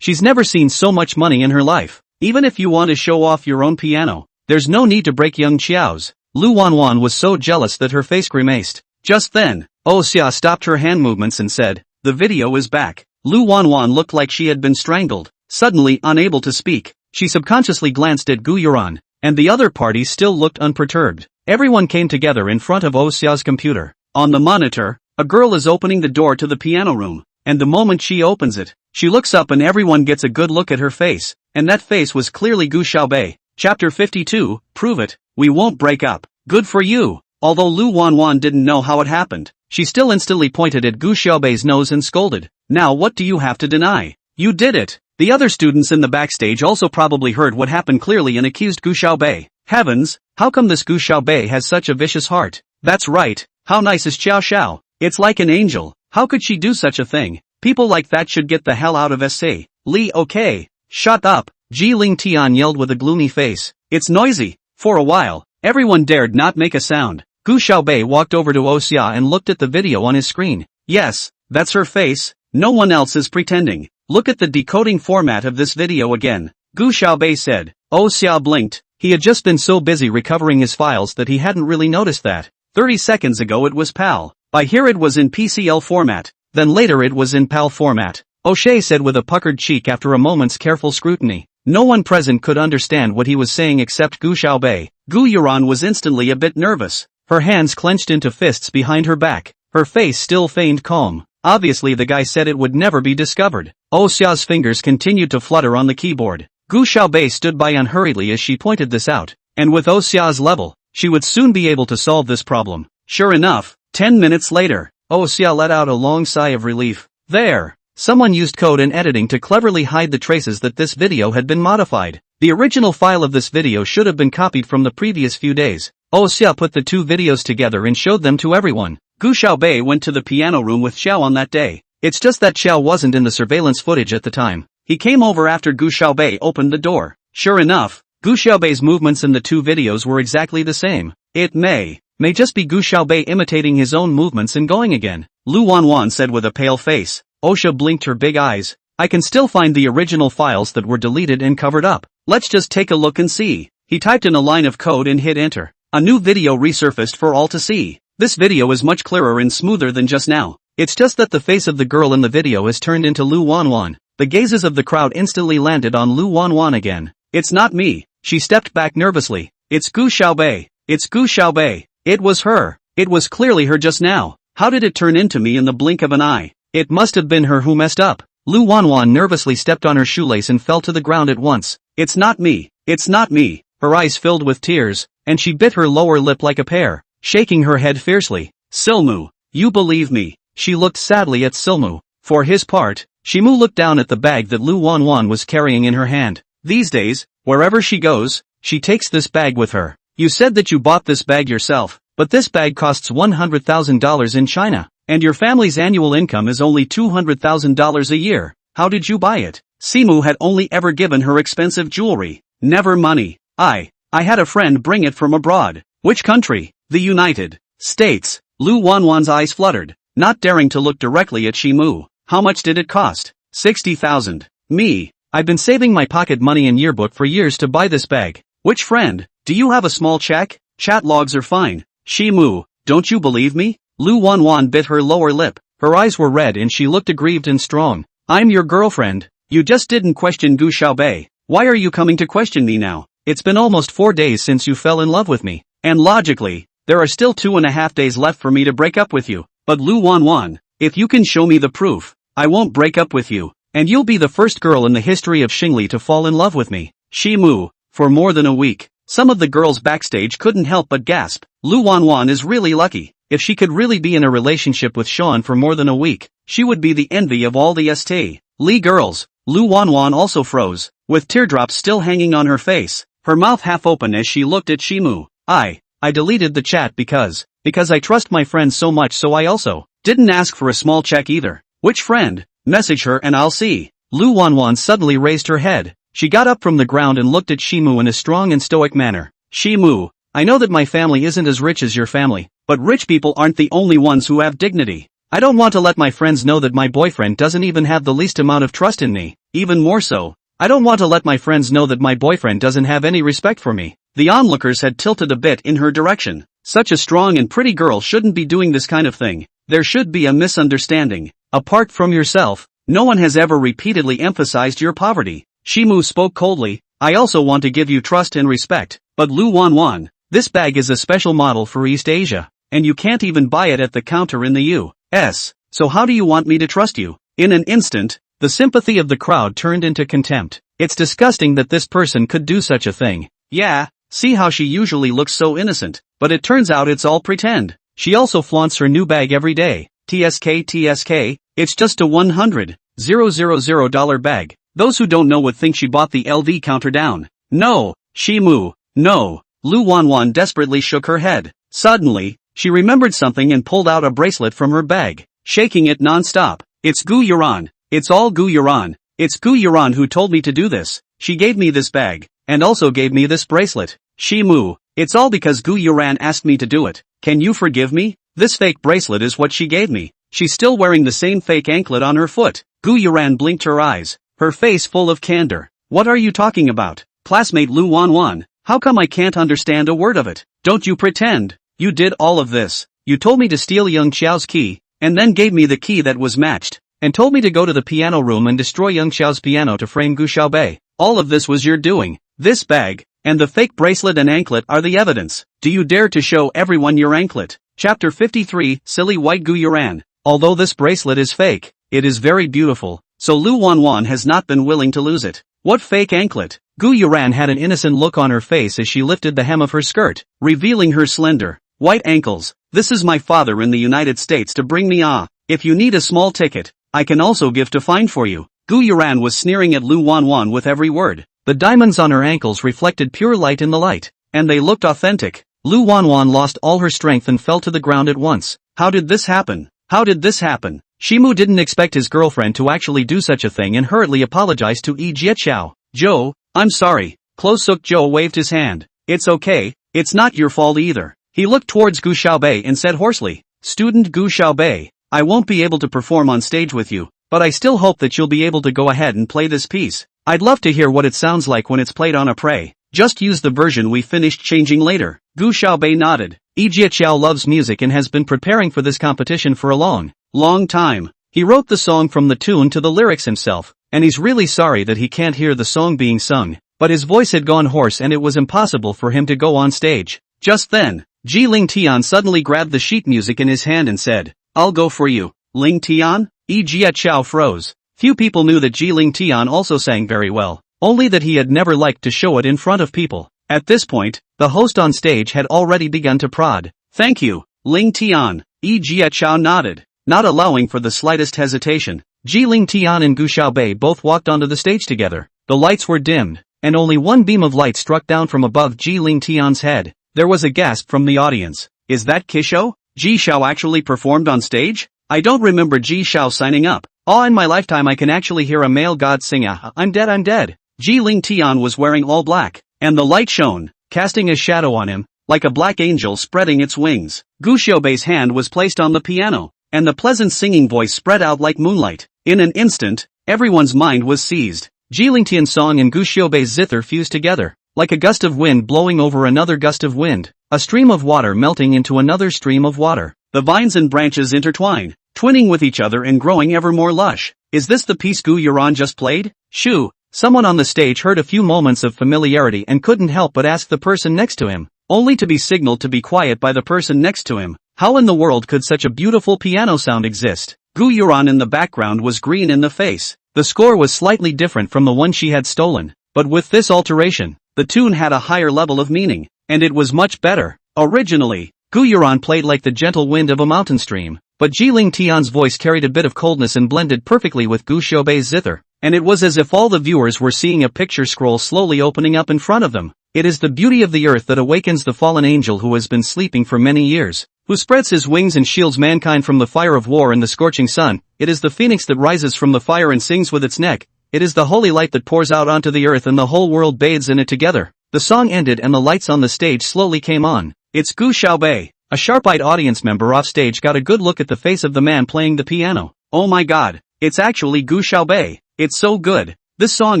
She's never seen so much money in her life. Even if you want to show off your own piano, there's no need to break young Xiao's. Lu Wanwan was so jealous that her face grimaced. Just then, Xia stopped her hand movements and said, the video is back. Lu Wanwan looked like she had been strangled. Suddenly unable to speak, she subconsciously glanced at Gu Yuran, and the other parties still looked unperturbed. Everyone came together in front of Xia's computer. On the monitor, a girl is opening the door to the piano room, and the moment she opens it, she looks up and everyone gets a good look at her face, and that face was clearly Gu Xiaobei. Chapter 52, Prove It, We Won't Break Up. Good for you. Although Lu Wanwan didn't know how it happened, she still instantly pointed at Gu Xiaobei's nose and scolded. Now what do you have to deny? You did it. The other students in the backstage also probably heard what happened clearly and accused Gu Xiaobei. Heavens, how come this Gu Xiaobei has such a vicious heart? That's right. How nice is Xiao Xiao? It's like an angel. How could she do such a thing? People like that should get the hell out of SC. Li, okay. Shut up. Ji Ling Tian yelled with a gloomy face. It's noisy. For a while, everyone dared not make a sound. Gu Xiaobei walked over to Xia and looked at the video on his screen. Yes, that's her face. No one else is pretending. Look at the decoding format of this video again. Gu Xiaobei said. Xia blinked. He had just been so busy recovering his files that he hadn't really noticed that. 30 seconds ago it was PAL. By here it was in PCL format. Then later it was in PAL format. O'Shea said with a puckered cheek after a moment's careful scrutiny. No one present could understand what he was saying except Gu Xiaobei. Gu Yuran was instantly a bit nervous. Her hands clenched into fists behind her back. Her face still feigned calm. Obviously the guy said it would never be discovered. Xia's fingers continued to flutter on the keyboard. Gu Xiaobei stood by unhurriedly as she pointed this out. And with Xia's level, she would soon be able to solve this problem. Sure enough, 10 minutes later, Xia let out a long sigh of relief. There! Someone used code and editing to cleverly hide the traces that this video had been modified. The original file of this video should have been copied from the previous few days. Xia put the two videos together and showed them to everyone. Gu Xiaobei went to the piano room with Xiao on that day. It's just that Xiao wasn't in the surveillance footage at the time. He came over after Gu Xiaobei opened the door. Sure enough, Gu Xiaobei's movements in the two videos were exactly the same. It may just be Gu Xiaobei imitating his own movements and going again. Lu Wanwan said with a pale face. Xia blinked her big eyes. I can still find the original files that were deleted and covered up. Let's just take a look and see. He typed in a line of code and hit enter. A new video resurfaced for all to see. This video is much clearer and smoother than just now. It's just that the face of the girl in the video is turned into Lu Wanwan. The gazes of the crowd instantly landed on Lu Wanwan again. It's not me. She stepped back nervously. It's Gu Xiaobei. It's Gu Xiaobei. It was her. It was clearly her just now. How did it turn into me in the blink of an eye? It must have been her who messed up. Lu Wanwan nervously stepped on her shoelace and fell to the ground at once. It's not me. It's not me. Her eyes filled with tears, and she bit her lower lip like a pear, shaking her head fiercely. Silmu, you believe me. She looked sadly at Silmu. For his part, Shimu looked down at the bag that Lu Wanwan was carrying in her hand. These days, wherever she goes, she takes this bag with her. You said that you bought this bag yourself, but this bag costs $100,000 in China. And your family's annual income is only $200,000 a year. How did you buy it? Simu had only ever given her expensive jewelry. Never money. I had a friend bring it from abroad. Which country? The United States. Lu Wanwan's eyes fluttered, not daring to look directly at Simu. How much did it cost? 60,000. Me. I've been saving my pocket money and yearbook for years to buy this bag. Which friend? Do you have a small check? Chat logs are fine. Simu, don't you believe me? Lu Wanwan bit her lower lip. Her eyes were red and she looked aggrieved and strong. I'm your girlfriend. You just didn't question Gu Xiaobei. Why are you coming to question me now? It's been almost 4 days since you fell in love with me. And logically, there are still 2.5 days left for me to break up with you. But Lu Wanwan, if you can show me the proof, I won't break up with you. And you'll be the first girl in the history of Xingli to fall in love with me. Simu, for more than a week. Some of the girls backstage couldn't help but gasp. Lu Wanwan is really lucky. If she could really be in a relationship with Sean for more than a week, she would be the envy of all the St. Li girls. Lu Wanwan also froze, with teardrops still hanging on her face, her mouth half open as she looked at Simu. I deleted the chat because I trust my friends so much, so I also didn't ask for a small check either. Which friend? Message her and I'll see. Lu Wanwan suddenly raised her head. She got up from the ground and looked at Simu in a strong and stoic manner. Simu, I know that my family isn't as rich as your family, but rich people aren't the only ones who have dignity. I don't want to let my friends know that my boyfriend doesn't even have the least amount of trust in me. Even more so, I don't want to let my friends know that my boyfriend doesn't have any respect for me. The onlookers had tilted a bit in her direction. Such a strong and pretty girl shouldn't be doing this kind of thing. There should be a misunderstanding. Apart from yourself, no one has ever repeatedly emphasized your poverty. Simu spoke coldly. I also want to give you trust and respect. But Lu Wanwan, this bag is a special model for East Asia, and you can't even buy it at the counter in the U.S. So how do you want me to trust you? In an instant, the sympathy of the crowd turned into contempt. It's disgusting that this person could do such a thing. Yeah, see how she usually looks so innocent, but it turns out it's all pretend. She also flaunts her new bag every day. TSK, it's just a $100,000 bag. Those who don't know would think she bought the LV counter down. No, Simu, no. Lu Wanwan desperately shook her head. Suddenly, she remembered something and pulled out a bracelet from her bag, shaking it non-stop. It's Gu Yuran. It's all Gu Yuran. It's Gu Yuran who told me to do this. She gave me this bag, and also gave me this bracelet. Simu, it's all because Gu Yuran asked me to do it. Can you forgive me? This fake bracelet is what she gave me. She's still wearing the same fake anklet on her foot. Gu Yuran blinked her eyes, her face full of candor. What are you talking about? Classmate Lu Wanwan, how come I can't understand a word of it? Don't you pretend. You did all of this. You told me to steal Young Xiao's key, and then gave me the key that was matched, and told me to go to the piano room and destroy Young Xiao's piano to frame Gu Xiaobei. All of this was your doing. This bag, and the fake bracelet and anklet are the evidence. Do you dare to show everyone your anklet? Chapter 53, Silly White Gu Yuran. Although this bracelet is fake, it is very beautiful, so Lu Wanwan has not been willing to lose it. What fake anklet? Gu Yuran had an innocent look on her face as she lifted the hem of her skirt, revealing her slender, white ankles. This is my father in the United States to bring me If you need a small ticket, I can also give to find for you. Gu Yuran was sneering at Lu Wanwan with every word. The diamonds on her ankles reflected pure light in the light, and they looked authentic. Lu Wanwan lost all her strength and fell to the ground at once. How did this happen? How did this happen? Simu didn't expect his girlfriend to actually do such a thing and hurriedly apologized to Yi Jiechao. Joe, I'm sorry. Closuk Joe waved his hand. It's okay, it's not your fault either. He looked towards Gu Xiaobei and said hoarsely, Student Gu Xiaobei, I won't be able to perform on stage with you, but I still hope that you'll be able to go ahead and play this piece. I'd love to hear what it sounds like when it's played on a prey. Just use the version we finished changing later. Gu Xiaobei nodded. Yi Jiechao loves music and has been preparing for this competition for a long time. He wrote the song from the tune to the lyrics himself, and he's really sorry that he can't hear the song being sung, but his voice had gone hoarse and it was impossible for him to go on stage. Just then, Ji Ling Tian suddenly grabbed the sheet music in his hand and said, I'll go for you. Ling Tian? Yi Jiechao froze. Few people knew that Ji Ling Tian also sang very well, only that he had never liked to show it in front of people. At this point, the host on stage had already begun to prod. Thank you, Ling Tian. Yi Jiechao nodded, not allowing for the slightest hesitation. Ji Ling Tian and Gu Xiaobei both walked onto the stage together. The lights were dimmed, and only one beam of light struck down from above Ji Ling Tian's head. There was a gasp from the audience. Is that Kisho? Ji Xiao actually performed on stage? I don't remember Ji Xiao signing up. Oh, in my lifetime I can actually hear a male god sing I'm dead, I'm dead. Ji Ling Tian was wearing all black, and the light shone, casting a shadow on him, like a black angel spreading its wings. Gu Xiaobei's hand was placed on the piano, and the pleasant singing voice spread out like moonlight. In an instant, everyone's mind was seized. Ji Ling Tian's song and Gu Xiaobei's zither fused together, like a gust of wind blowing over another gust of wind, a stream of water melting into another stream of water. The vines and branches intertwine, twinning with each other and growing ever more lush. Is this the piece Gu Yuran just played? Shoo! Someone on the stage heard a few moments of familiarity and couldn't help but ask the person next to him, only to be signaled to be quiet by the person next to him. How in the world could such a beautiful piano sound exist? Gu Yuran in the background was green in the face. The score was slightly different from the one she had stolen, but with this alteration, the tune had a higher level of meaning, and it was much better. Originally, Gu Yuran played like the gentle wind of a mountain stream, but Ji Ling Tian's voice carried a bit of coldness and blended perfectly with Gu Xiaobei's zither, and it was as if all the viewers were seeing a picture scroll slowly opening up in front of them. It is the beauty of the earth that awakens the fallen angel who has been sleeping for many years, who spreads his wings and shields mankind from the fire of war and the scorching sun. It is the phoenix that rises from the fire and sings with its neck. It is the holy light that pours out onto the earth and the whole world bathes in it together. The song ended and the lights on the stage slowly came on. It's Gu Xiaobei. A sharp-eyed audience member off stage got a good look at the face of the man playing the piano. Oh my god, it's actually Gu Xiaobei. It's so good. This song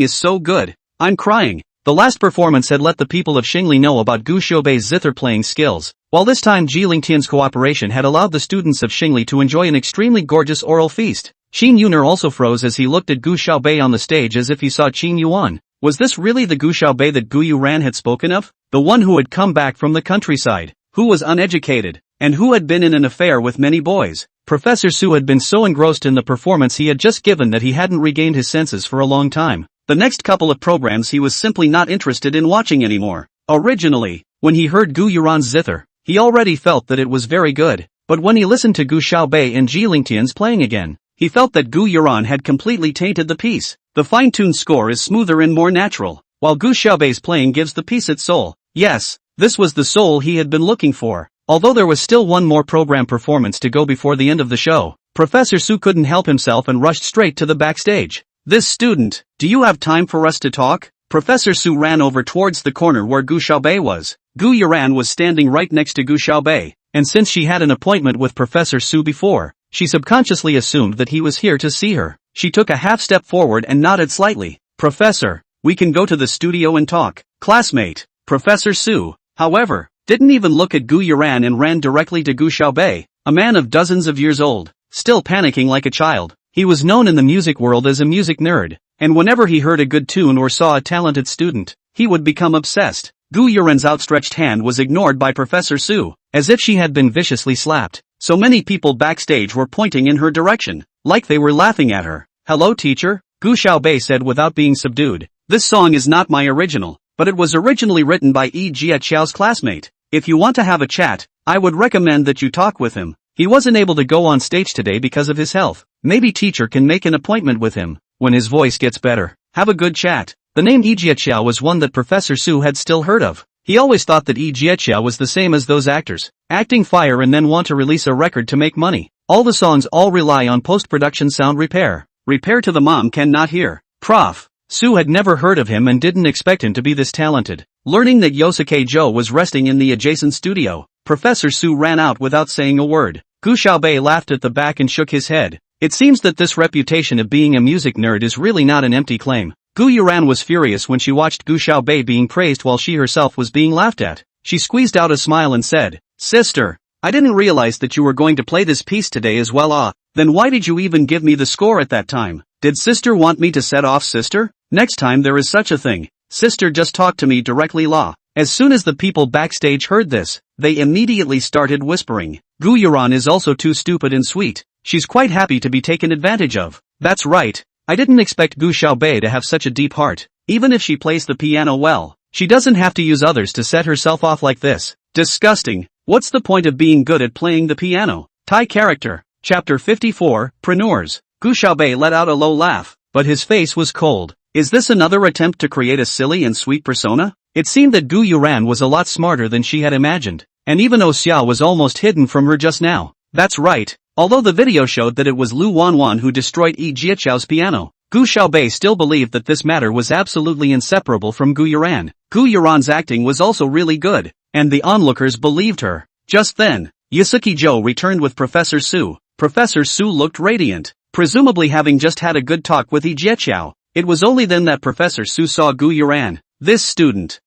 is so good. I'm crying. The last performance had let the people of Xingli know about Gu Xiaobei's zither playing skills, while this time Ji Lingtian's cooperation had allowed the students of Xingli to enjoy an extremely gorgeous oral feast. Qin Yuner also froze as he looked at Gu Xiaobei on the stage as if he saw Qin Yuan. Was this really the Gu Xiaobei that Gu Yuran had spoken of? The one who had come back from the countryside, who was uneducated, and who had been in an affair with many boys. Professor Su had been so engrossed in the performance he had just given that he hadn't regained his senses for a long time. The next couple of programs he was simply not interested in watching anymore. Originally, when he heard Gu Yuran's zither, he already felt that it was very good, but when he listened to Gu Xiaobei and Ji Lingtian's playing again, he felt that Gu Yuran had completely tainted the piece. The fine-tuned score is smoother and more natural, while Gu Xiaobei's playing gives the piece its soul. Yes, this was the soul he had been looking for. Although there was still one more program performance to go before the end of the show, Professor Su couldn't help himself and rushed straight to the backstage. This student, do you have time for us to talk? Professor Su ran over towards the corner where Gu Xiaobei was. Gu Yuran was standing right next to Gu Xiaobei, and since she had an appointment with Professor Su before, she subconsciously assumed that he was here to see her. She took a half step forward and nodded slightly. Professor, we can go to the studio and talk. Classmate, Professor Su, however, didn't even look at Gu Yuran and ran directly to Gu Xiaobei, a man of dozens of years old, still panicking like a child. He was known in the music world as a music nerd, and whenever he heard a good tune or saw a talented student, he would become obsessed. Gu Yuran's outstretched hand was ignored by Professor Su, as if she had been viciously slapped. So many people backstage were pointing in her direction, like they were laughing at her. Hello teacher, Gu Xiaobei said without being subdued. This song is not my original, but it was originally written by Yi Jiaqiao's classmate. If you want to have a chat, I would recommend that you talk with him. He wasn't able to go on stage today because of his health. Maybe teacher can make an appointment with him. When his voice gets better, have a good chat. The name Yi Jiaqiao was one that Professor Su had still heard of. He always thought that Yi Jiaqiao was the same as those actors, acting fire and then want to release a record to make money. All the songs all rely on post-production sound repair. Repair to the mom cannot hear. Prof. Su had never heard of him and didn't expect him to be this talented. Learning that Yosuke Joe was resting in the adjacent studio, Professor Su ran out without saying a word. Gu Xiaobei laughed at the back and shook his head. It seems that this reputation of being a music nerd is really not an empty claim. Gu Yuran was furious when she watched Gu Xiaobei being praised while she herself was being laughed at. She squeezed out a smile and said, "Sister, I didn't realize that you were going to play this piece today as well. Then why did you even give me the score at that time? Did sister want me to set off sister? Next time there is such a thing. Sister just talk to me directly la." As soon as the people backstage heard this, they immediately started whispering. Gu Yuran is also too stupid and sweet. She's quite happy to be taken advantage of. That's right. I didn't expect Gu Xiaobei to have such a deep heart. Even if she plays the piano well, she doesn't have to use others to set herself off like this. Disgusting. What's the point of being good at playing the piano? Thai character. Chapter 54, Preneurs. Gu Xiaobei let out a low laugh, but his face was cold. Is this another attempt to create a silly and sweet persona? It seemed that Gu Yuran was a lot smarter than she had imagined, and even Oh Xiao was almost hidden from her just now. That's right, Although the video showed that it was Lu Wanwan who destroyed Yi Jiachao's piano, Gu Xiaobei still believed that this matter was absolutely inseparable from Gu Yuran. Gu Yuran's acting was also really good, and the onlookers believed her. Just then, Yasuki Zhou returned with Professor Su. Professor Su looked radiant, presumably having just had a good talk with Yi Jiachao. It was only then that Professor Su saw Gu Yuran. This student,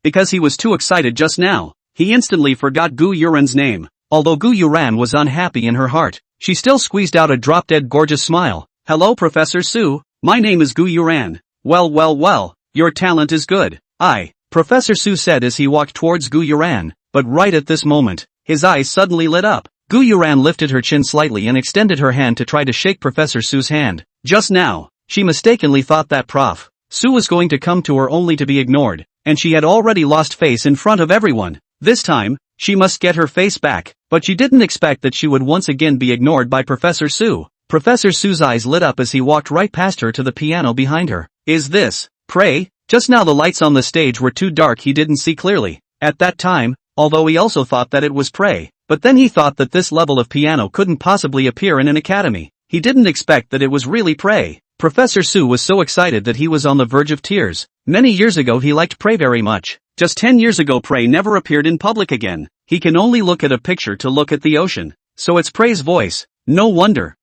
because he was too excited just now, he instantly forgot Gu Yuran's name. Although Gu Yuran was unhappy in her heart, she still squeezed out a drop-dead gorgeous smile. Hello Professor Su, my name is Gu Yuran. Well, your talent is good. Professor Su said as he walked towards Gu Yuran, but right at this moment, his eyes suddenly lit up. Gu Yuran lifted her chin slightly and extended her hand to try to shake Professor Su's hand. Just now, she mistakenly thought that Prof. Su was going to come to her only to be ignored, and she had already lost face in front of everyone. This time, she must get her face back, but she didn't expect that she would once again be ignored by Professor Su. Professor Su's eyes lit up as he walked right past her to the piano behind her. Is this Prey? Just now the lights on the stage were too dark, he didn't see clearly. At that time, although he also thought that it was Prey, but then he thought that this level of piano couldn't possibly appear in an academy. He didn't expect that it was really Prey. Professor Su was so excited that he was on the verge of tears. Many years ago he liked Prey very much. Just 10 years ago Prey never appeared in public again. He can only look at a picture to look at the ocean. So it's Prey's voice. No wonder.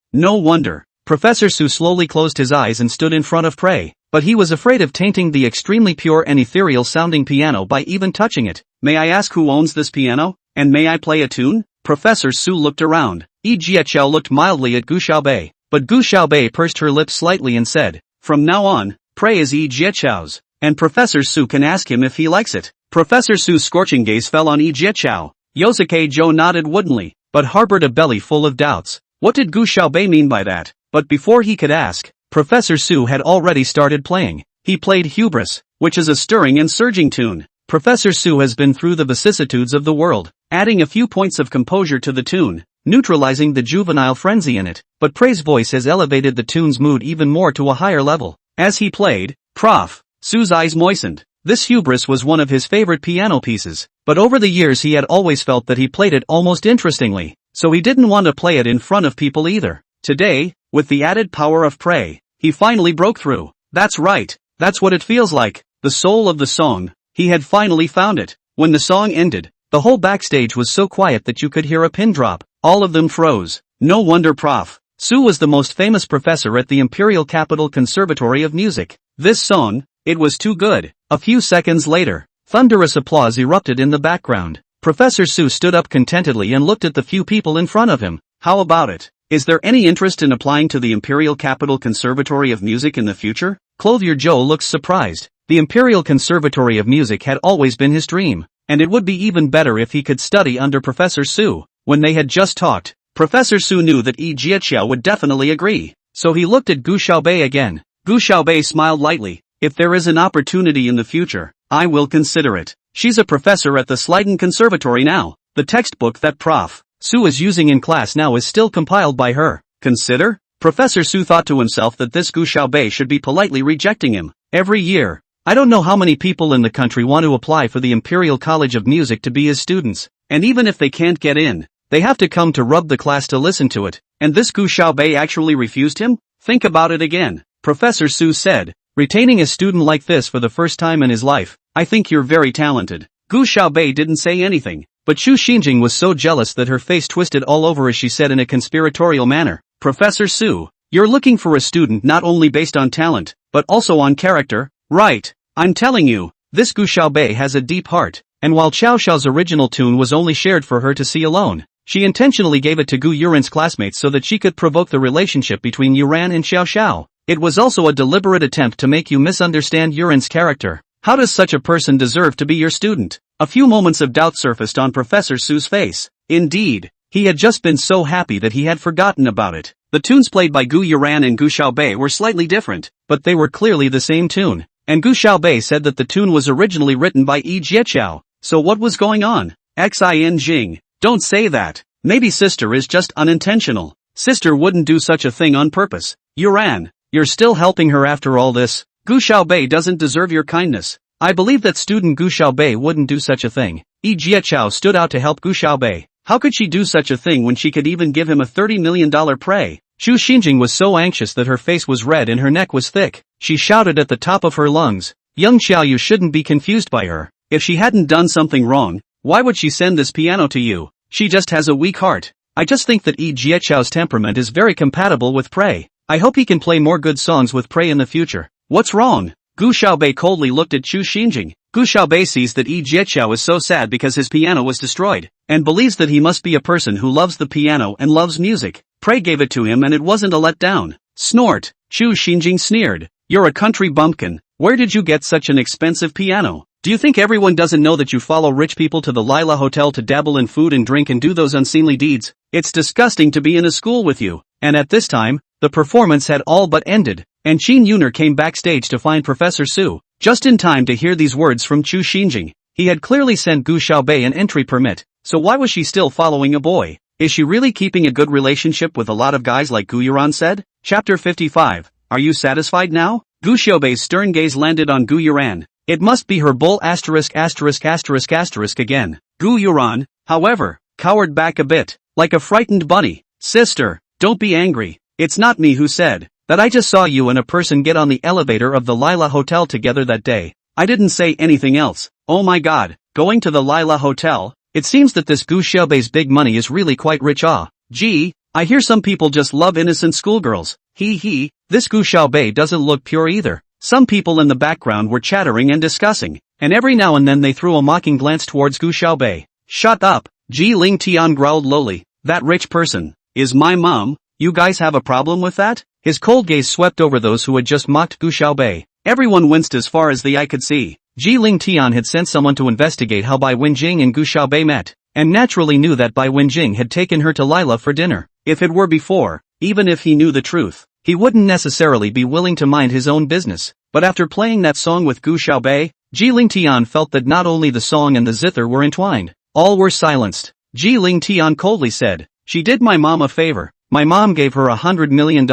Professor Su slowly closed his eyes and stood in front of Prey, but he was afraid of tainting the extremely pure and ethereal-sounding piano by even touching it. May I ask who owns this piano? And may I play a tune? Professor Su looked around. Yi Jiachao looked mildly at Gu Xiaobei, but Gu Xiaobei pursed her lips slightly and said, from now on, Prey is Yi Jiachao's, and Professor Su can ask him if he likes it. Professor Su's scorching gaze fell on Yi Jiachao. Yosuke Zhou nodded woodenly, but harbored a belly full of doubts. What did Gu Xiaobei mean by that? But before he could ask, Professor Su had already started playing. He played Hubris, which is a stirring and surging tune. Professor Su has been through the vicissitudes of the world, adding a few points of composure to the tune, neutralizing the juvenile frenzy in it, but Prey's voice has elevated the tune's mood even more to a higher level. As he played, Prof. Su's eyes moistened. This Hubris was one of his favorite piano pieces, but over the years he had always felt that he played it almost interestingly, so he didn't want to play it in front of people either. Today, with the added power of Prey, he finally broke through. That's right, that's what it feels like, the soul of the song. He had finally found it. When the song ended, the whole backstage was so quiet that you could hear a pin drop. All of them froze. No wonder Prof. Su was the most famous professor at the Imperial Capital Conservatory of Music. This song, it was too good. A few seconds later, thunderous applause erupted in the background. Professor Su stood up contentedly and looked at the few people in front of him. How about it? Is there any interest in applying to the Imperial Capital Conservatory of Music in the future? Clothier Joe looks surprised. The Imperial Conservatory of Music had always been his dream, and it would be even better if he could study under Professor Su. When they had just talked, Professor Su knew that Yi Jiaqiao would definitely agree, so he looked at Gu Xiaobei again. Gu Xiaobei smiled lightly. If there is an opportunity in the future, I will consider it. She's a professor at the Sliden Conservatory now. The textbook that Prof. Su is using in class now is still compiled by her. Consider? Professor Su thought to himself that this Gu Xiaobei should be politely rejecting him. Every year, I don't know how many people in the country want to apply for the Imperial College of Music to be his students, and even if they can't get in, they have to come to rub the class to listen to it, and this Gu Xiaobei actually refused him? Think about it again. Professor Su said, retaining a student like this for the first time in his life, I think you're very talented. Gu Xiaobei didn't say anything, but Xu Xinjing was so jealous that her face twisted all over as she said in a conspiratorial manner, Professor Su, you're looking for a student not only based on talent, but also on character, right? I'm telling you, this Gu Xiaobei has a deep heart, and while Xiao Xiao's original tune was only shared for her to see alone, she intentionally gave it to Gu Yuran's classmates so that she could provoke the relationship between Yuran and Xiao Xiao. It was also a deliberate attempt to make you misunderstand Yuran's character. How does such a person deserve to be your student? A few moments of doubt surfaced on Professor Su's face. Indeed, he had just been so happy that he had forgotten about it. The tunes played by Gu Yuran and Gu Xiaobei were slightly different, but they were clearly the same tune. And Gu Xiaobei said that the tune was originally written by Yi Jiaqiao. So what was going on? Xin Jing. Don't say that. Maybe sister is just unintentional. Sister wouldn't do such a thing on purpose. Yuran, you're still helping her after all this. Gu Xiaobei doesn't deserve your kindness. I believe that student Gu Xiaobei wouldn't do such a thing. Yi Jiaqiao stood out to help Gu Xiaobei. How could she do such a thing when she could even give him a $30 million prey? Chu Xinjing was so anxious that her face was red and her neck was thick. She shouted at the top of her lungs. Young Xiao, you shouldn't be confused by her. If she hadn't done something wrong, why would she send this piano to you? She just has a weak heart. I just think that Yi Jieqiao's temperament is very compatible with Prey. I hope he can play more good songs with Prey in the future. What's wrong? Gu Xiaobei coldly looked at Chu Xinjing. Gu Xiaobei sees that Yi Jieqiao is so sad because his piano was destroyed, and believes that he must be a person who loves the piano and loves music. Prey gave it to him and it wasn't a letdown. Snort. Chu Xinjing sneered. You're a country bumpkin. Where did you get such an expensive piano? Do you think everyone doesn't know that you follow rich people to the Lila Hotel to dabble in food and drink and do those unseemly deeds? It's disgusting to be in a school with you. And at this time, the performance had all but ended, and Qin Yuner came backstage to find Professor Su, just in time to hear these words from Chu Xinjing. He had clearly sent Gu Xiaobei an entry permit, so why was she still following a boy? Is she really keeping a good relationship with a lot of guys like Gu Yuran said? Chapter 55. Are you satisfied now? Gu Xiaobei's stern gaze landed on Gu Yuran. It must be her bull ***** again. Gu Yuran, however, cowered back a bit, like a frightened bunny. Sister, don't be angry. It's not me who said that. I just saw you and a person get on the elevator of the Lila Hotel together that day. I didn't say anything else. Oh my god, going to the Lila Hotel? It seems that this Gu Xiaobei's big money is really quite rich. Gee, I hear some people just love innocent schoolgirls. He, this Gu Xiaobei doesn't look pure either. Some people in the background were chattering and discussing, and every now and then they threw a mocking glance towards Gu Xiaobei. Shut up, Ji Ling Tian growled lowly. That rich person is my mom. You guys have a problem with that? His cold gaze swept over those who had just mocked Gu Xiaobei. Everyone winced as far as the eye could see. Ji Ling Tian had sent someone to investigate how Bai Wenjing and Gu Xiaobei met, and naturally knew that Bai Wenjing had taken her to Lila for dinner. If it were before, even if he knew the truth, he wouldn't necessarily be willing to mind his own business. But after playing that song with Gu Xiaobei, Ji Ling Tian felt that not only the song and the zither were entwined. All were silenced. Ji Ling Tian coldly said, she did my mom a favor. My mom gave her $100 million.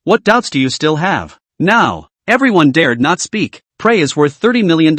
What doubts do you still have? Now, everyone dared not speak. Prey is worth $30 million.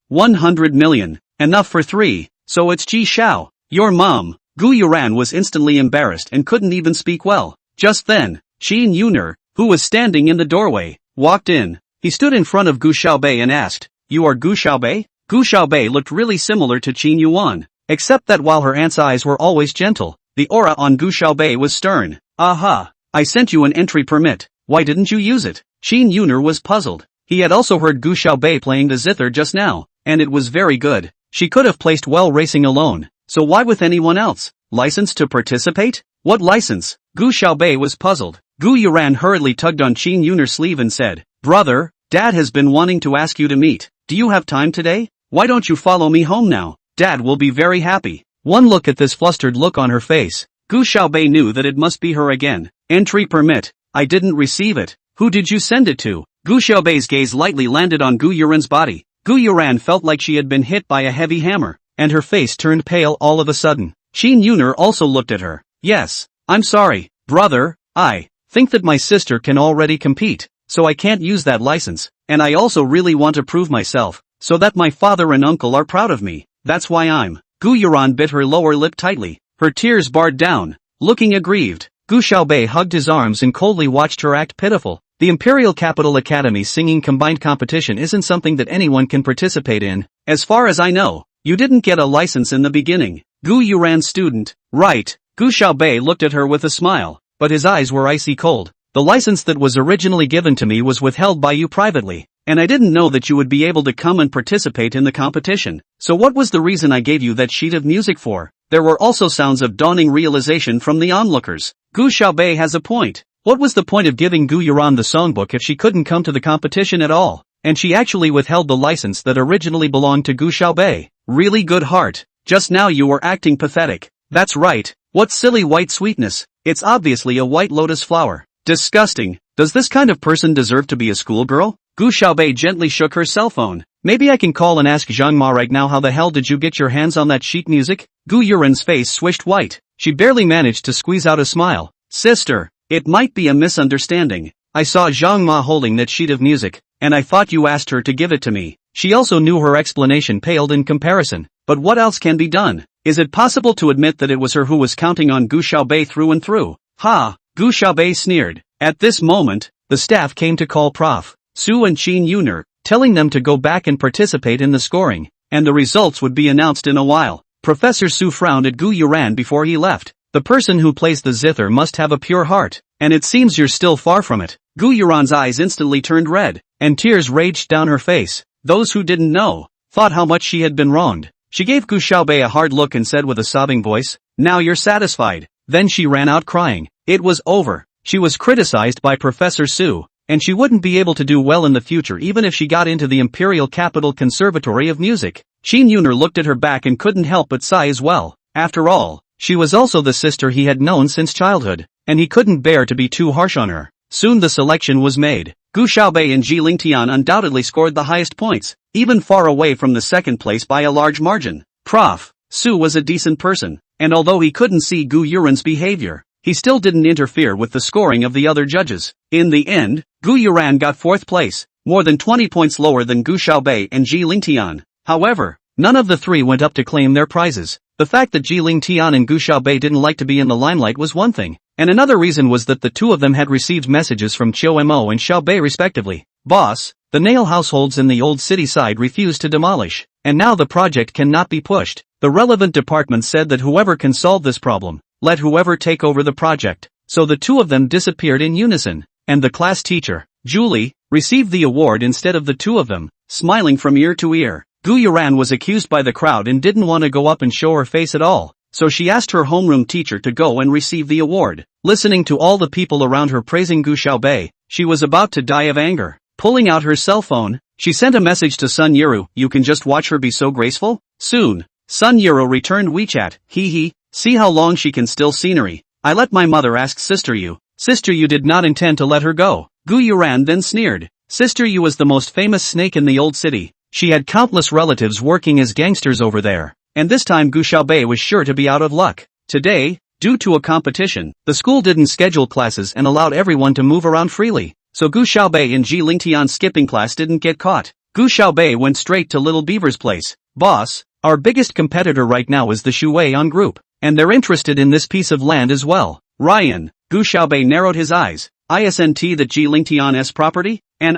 100 million. Enough for 3. So it's Ji Xiao, your mom. Gu Yuran was instantly embarrassed and couldn't even speak well. Just then, Qin Yuner, who was standing in the doorway, walked in. He stood in front of Gu Xiaobei and asked, you are Gu Xiaobei? Gu Xiaobei looked really similar to Qin Yuan, except that while her aunt's eyes were always gentle, the aura on Gu Xiaobei was stern. Aha! I sent you an entry permit. Why didn't you use it? Qin Yuner was puzzled. He had also heard Gu Xiaobei playing the zither just now, and it was very good. She could have placed well racing alone, so why with anyone else? License to participate? What license? Gu Xiaobei was puzzled. Gu Yuran hurriedly tugged on Qin Yuner's sleeve and said, brother, Dad has been wanting to ask you to meet. Do you have time today? Why don't you follow me home now? Dad will be very happy. One look at this flustered look on her face. Gu Xiaobei knew that it must be her again. Entry permit. I didn't receive it. Who did you send it to? Gu Xiaobei's gaze lightly landed on Gu Yuran's body. Gu Yuran felt like she had been hit by a heavy hammer, and her face turned pale all of a sudden. Qin Yuner also looked at her. Yes, I'm sorry, brother, I think that my sister can already compete, so I can't use that license, and I also really want to prove myself, so that my father and uncle are proud of me. That's why I'm. Gu Yuran bit her lower lip tightly, her tears barred down, looking aggrieved. Gu Xiaobei hugged his arms and coldly watched her act pitiful. The Imperial Capital Academy singing combined competition isn't something that anyone can participate in. As far as I know, you didn't get a license in the beginning. Gu Yuran's student, right? Gu Xiaobei looked at her with a smile, but his eyes were icy cold. The license that was originally given to me was withheld by you privately, and I didn't know that you would be able to come and participate in the competition. So what was the reason I gave you that sheet of music for? There were also sounds of dawning realization from the onlookers. Gu Xiaobei has a point. What was the point of giving Gu Yuran the songbook if she couldn't come to the competition at all? And she actually withheld the license that originally belonged to Gu Xiaobei. Really good heart. Just now you were acting pathetic. That's right. What silly white sweetness. It's obviously a white lotus flower. Disgusting. Does this kind of person deserve to be a schoolgirl? Gu Xiaobei gently shook her cell phone. Maybe I can call and ask Zhang Ma right now. How the hell did you get your hands on that sheet music? Gu Yuran's face swished white. She barely managed to squeeze out a smile. Sister, it might be a misunderstanding. I saw Zhang Ma holding that sheet of music, and I thought you asked her to give it to me. She also knew her explanation paled in comparison. But what else can be done? Is it possible to admit that it was her who was counting on Gu Xiaobei through and through? Ha! Gu Xiaobei sneered. At this moment, the staff came to call Prof. Su and Qin Yuner, telling them to go back and participate in the scoring, and the results would be announced in a while. Professor Su frowned at Gu Yuran before he left. The person who plays the zither must have a pure heart, and it seems you're still far from it. Gu Yuran's eyes instantly turned red, and tears raged down her face. Those who didn't know, thought how much she had been wronged. She gave Gu Xiaobei a hard look and said with a sobbing voice, "Now you're satisfied." Then she ran out crying. It was over. She was criticized by Professor Su, and she wouldn't be able to do well in the future even if she got into the Imperial Capital Conservatory of Music. Qin Yuner looked at her back and couldn't help but sigh as well. After all, she was also the sister he had known since childhood, and he couldn't bear to be too harsh on her. Soon the selection was made. Gu Xiaobei and Ji Lingtian undoubtedly scored the highest points, even far away from the second place by a large margin. Prof. Su was a decent person, and although he couldn't see Gu Yuran's behavior, he still didn't interfere with the scoring of the other judges. In the end, Gu Yuran got 4th place, more than 20 points lower than Gu Xiaobei and Ji Lingtian. However, none of the three went up to claim their prizes. The fact that Ji Lingtian and Gu Xiaobei didn't like to be in the limelight was one thing, and another reason was that the two of them had received messages from Qiu Mo and Xiaobei respectively. Boss, the nail households in the old city side refused to demolish, and now the project cannot be pushed. The relevant department said that whoever can solve this problem, let whoever take over the project. So the two of them disappeared in unison, and the class teacher, Julie, received the award instead of the two of them, smiling from ear to ear. Gu Yuran was accused by the crowd and didn't want to go up and show her face at all, so she asked her homeroom teacher to go and receive the award. Listening to all the people around her praising Gu Xiaobei, she was about to die of anger. Pulling out her cell phone, she sent a message to Sun Yiru, "You can just watch her be so graceful?" Soon, Sun Yiru returned WeChat, "Hee, see how long she can still scenery. I let my mother ask Sister Yu. Sister Yu did not intend to let her go." Gu Yuran then sneered. Sister Yu was the most famous snake in the old city. She had countless relatives working as gangsters over there, and this time Gu Xiaobei was sure to be out of luck. Today, due to a competition, the school didn't schedule classes and allowed everyone to move around freely, so Gu Xiaobei and Ji Lingtian's skipping class didn't get caught. Gu Xiaobei went straight to Little Beaver's place. "Boss, our biggest competitor right now is the Shuian group, and they're interested in this piece of land as well." "Ryan," Gu Xiaobei narrowed his eyes, "Isn't that Ji Lingtian's property? And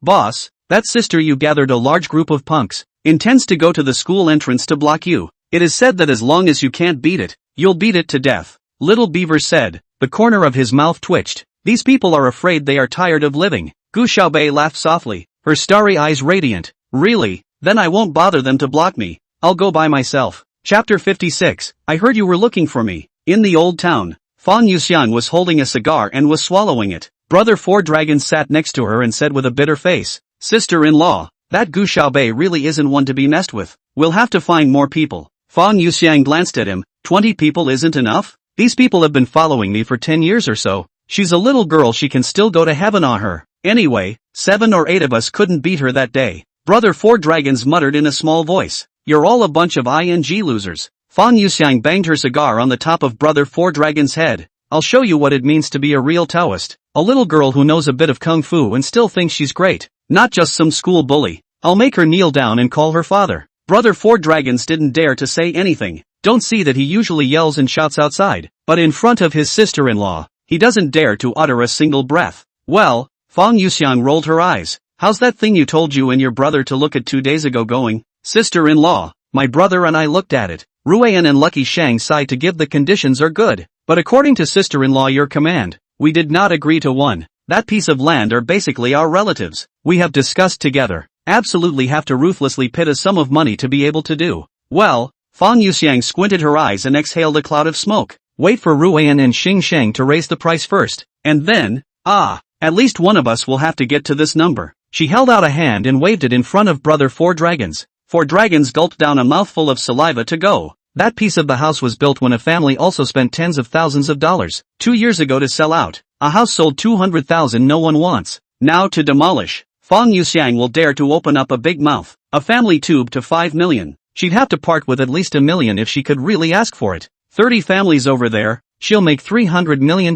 boss, that sister you gathered a large group of punks, intends to go to the school entrance to block you. It is said that as long as you can't beat it, you'll beat it to death." Little Beaver said. The corner of his mouth twitched. "These people are afraid they are tired of living." Gu Xiaobei laughed softly, her starry eyes radiant. "Really? Then I won't bother them to block me. I'll go by myself." Chapter 56. I heard you were looking for me. In the old town, Fan Yuxiang was holding a cigar and was swallowing it. Brother Four Dragons sat next to her and said with a bitter face, "Sister-in-law, that Gu Xiaobei really isn't one to be messed with. We'll have to find more people." Fan Yuxiang glanced at him. 20 people isn't enough? These people have been following me for 10 years or so. She's a little girl, she can still go to heaven on her. Anyway, 7 or 8 of us couldn't beat her that day. Brother Four Dragons muttered in a small voice. "You're all a bunch of ing losers." Fan Yuxiang banged her cigar on the top of Brother Four Dragons' head. "I'll show you what it means to be a real Taoist. A little girl who knows a bit of kung fu and still thinks she's great. Not just some school bully. I'll make her kneel down and call her father." Brother Four Dragons didn't dare to say anything. Don't see that he usually yells and shouts outside, but in front of his sister-in-law, he doesn't dare to utter a single breath. "Well," Fan Yuxiang rolled her eyes. "How's that thing you told you and your brother to look at 2 days ago going?" "Sister-in-law, my brother and I looked at it. Ruian and Lucky Shang sighed to give the conditions are good, but according to sister-in-law your command, we did not agree to one. That piece of land are basically our relatives. We have discussed together. Absolutely have to ruthlessly pit a sum of money to be able to do." "Well," Fan Yuxiang squinted her eyes and exhaled a cloud of smoke. "Wait for Ruian and Xing Shang to raise the price first, and then, at least one of us will have to get to this number." She held out a hand and waved it in front of Brother Four Dragons. Four Dragons gulped down a mouthful of saliva to go. That piece of the house was built when a family also spent tens of thousands of dollars 2 years ago to sell out. A house sold 200,000 no one wants. Now to demolish. Fan Yuxiang will dare to open up a big mouth. A family tube to 5 million. She'd have to part with at least $1 million if she could really ask for it. 30 families over there, she'll make $300 million.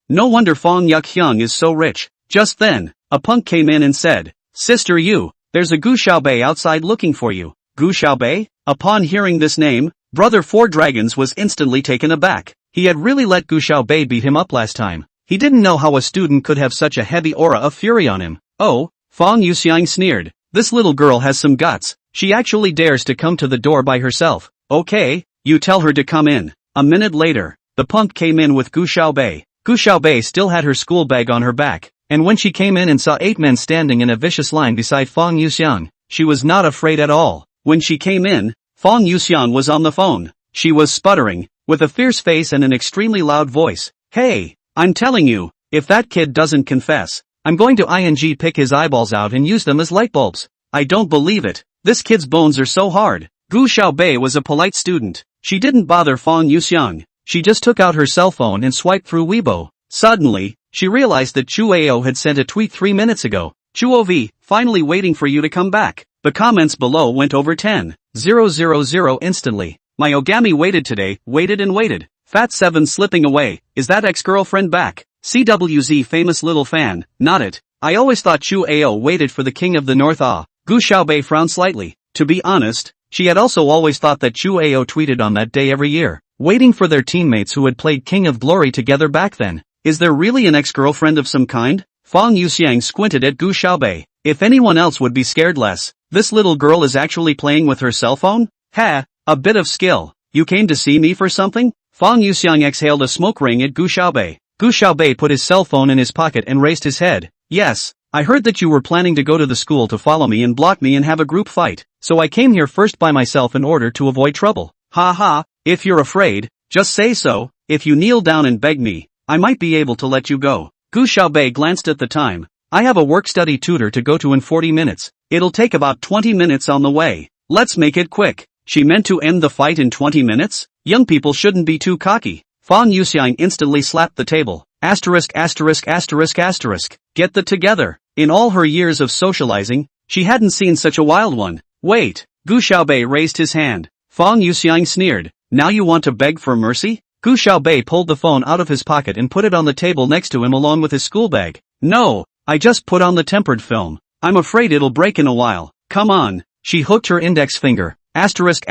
No wonder Fang Yuxiang is so rich. Just then, a punk came in and said, "Sister Yu, there's a Gu Xiaobei outside looking for you." Gu Xiaobei? Upon hearing this name, Brother Four Dragons was instantly taken aback. He had really let Gu Xiaobei beat him up last time. He didn't know how a student could have such a heavy aura of fury on him. Oh, Fang Yuxiang sneered. This little girl has some guts. She actually dares to come to the door by herself. Okay, you tell her to come in. A minute later, the punk came in with Gu Xiaobei. Gu Xiaobei still had her school bag on her back, and when she came in and saw 8 men standing in a vicious line beside Fang Yuxiang, she was not afraid at all. When she came in, Fang Yuxiang was on the phone. She was sputtering, with a fierce face and an extremely loud voice. Hey, I'm telling you, if that kid doesn't confess, I'm going to pick his eyeballs out and use them as light bulbs. I don't believe it. This kid's bones are so hard. Gu Xiaobei was a polite student. She didn't bother Fang Yuxiang. She just took out her cell phone and swiped through Weibo. Suddenly, she realized that Chu Ao had sent a tweet 3 minutes ago. Chuov, finally waiting for you to come back. The comments below went over 10,000 instantly. My Ogami waited today, waited and waited. Fat 7 slipping away. Is that ex-girlfriend back? CWZ famous little fan, not it. I always thought Chu Ao waited for the king of the north. Gu Xiaobei frowned slightly. To be honest, she had also always thought that Chu Ao tweeted on that day every year, waiting for their teammates who had played King of Glory together back then. Is there really an ex-girlfriend of some kind? Fang Yuxiang squinted at Gu Xiaobei. If anyone else would be scared less, this little girl is actually playing with her cell phone? Ha, a bit of skill. You came to see me for something? Fang Yuxiang exhaled a smoke ring at Gu Xiaobei. Gu Xiaobei put his cell phone in his pocket and raised his head. Yes, I heard that you were planning to go to the school to follow me and block me and have a group fight, so I came here first by myself in order to avoid trouble. Ha ha, if you're afraid, just say so. If you kneel down and beg me, I might be able to let you go. Gu Xiaobei glanced at the time. I have a work-study tutor to go to in 40 minutes. It'll take about 20 minutes on the way. Let's make it quick. She meant to end the fight in 20 minutes? Young people shouldn't be too cocky. Fang Yuxiang instantly slapped the table. Asterisk. Get that together. In all her years of socializing, she hadn't seen such a wild one. Wait. Gu Xiaobei raised his hand. Fang Yuxiang sneered. Now you want to beg for mercy? Gu Xiaobei pulled the phone out of his pocket and put it on the table next to him along with his school bag. No, I just put on the tempered film. I'm afraid it'll break in a while. Come on. She hooked her index finger. Asterisk.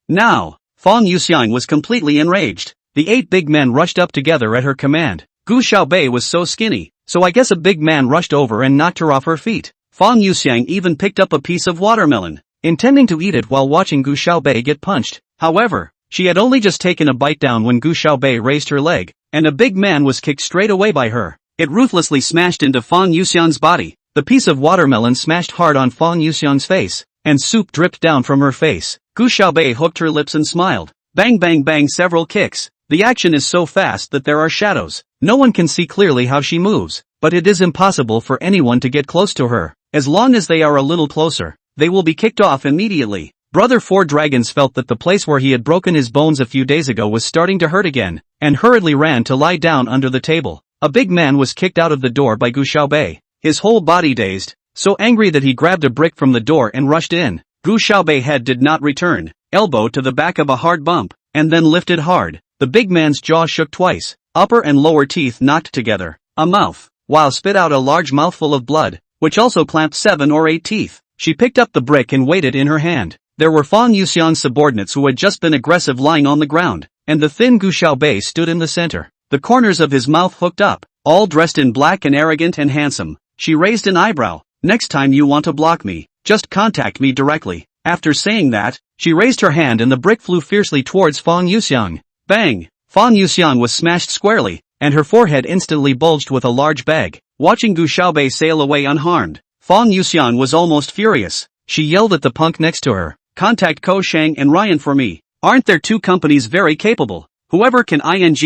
Now. Fang Yuxiang was completely enraged. The 8 big men rushed up together at her command. Gu Xiaobei was so skinny, so I guess a big man rushed over and knocked her off her feet. Fang Yuxiang even picked up a piece of watermelon, intending to eat it while watching Gu Xiaobei get punched. However, she had only just taken a bite down when Gu Xiaobei raised her leg, and a big man was kicked straight away by her. It ruthlessly smashed into Fang Yuxiang's body. The piece of watermelon smashed hard on Fang Yuxiang's face, and soup dripped down from her face. Gu Xiaobei hooked her lips and smiled. Bang bang bang, several kicks. The action is so fast that there are shadows. No one can see clearly how she moves, but it is impossible for anyone to get close to her. As long as they are a little closer, they will be kicked off immediately. Brother Four Dragons felt that the place where he had broken his bones a few days ago was starting to hurt again, and hurriedly ran to lie down under the table. A big man was kicked out of the door by Gu Xiaobei, his whole body dazed, so angry that he grabbed a brick from the door and rushed in. Gu Xiaobei's head did not return, elbow to the back of a hard bump, and then lifted hard. The big man's jaw shook twice, upper and lower teeth knocked together, a mouth, while spit out a large mouthful of blood, which also clamped 7 or 8 teeth. She picked up the brick and weighed it in her hand. There were Fang Yuxiang's subordinates who had just been aggressive lying on the ground, and the thin Gu Xiaobei stood in the center, the corners of his mouth hooked up, all dressed in black and arrogant and handsome. She raised an eyebrow. Next time you want to block me, just contact me directly. After saying that, she raised her hand and the brick flew fiercely towards Fang Yuxiang. Bang! Fang Yuxiang was smashed squarely, and her forehead instantly bulged with a large bag. Watching Gu Xiaobei sail away unharmed, Fang Yuxiang was almost furious. She yelled at the punk next to her. Contact Ko Shang and Ryan for me. Aren't their 2 companies very capable? Whoever can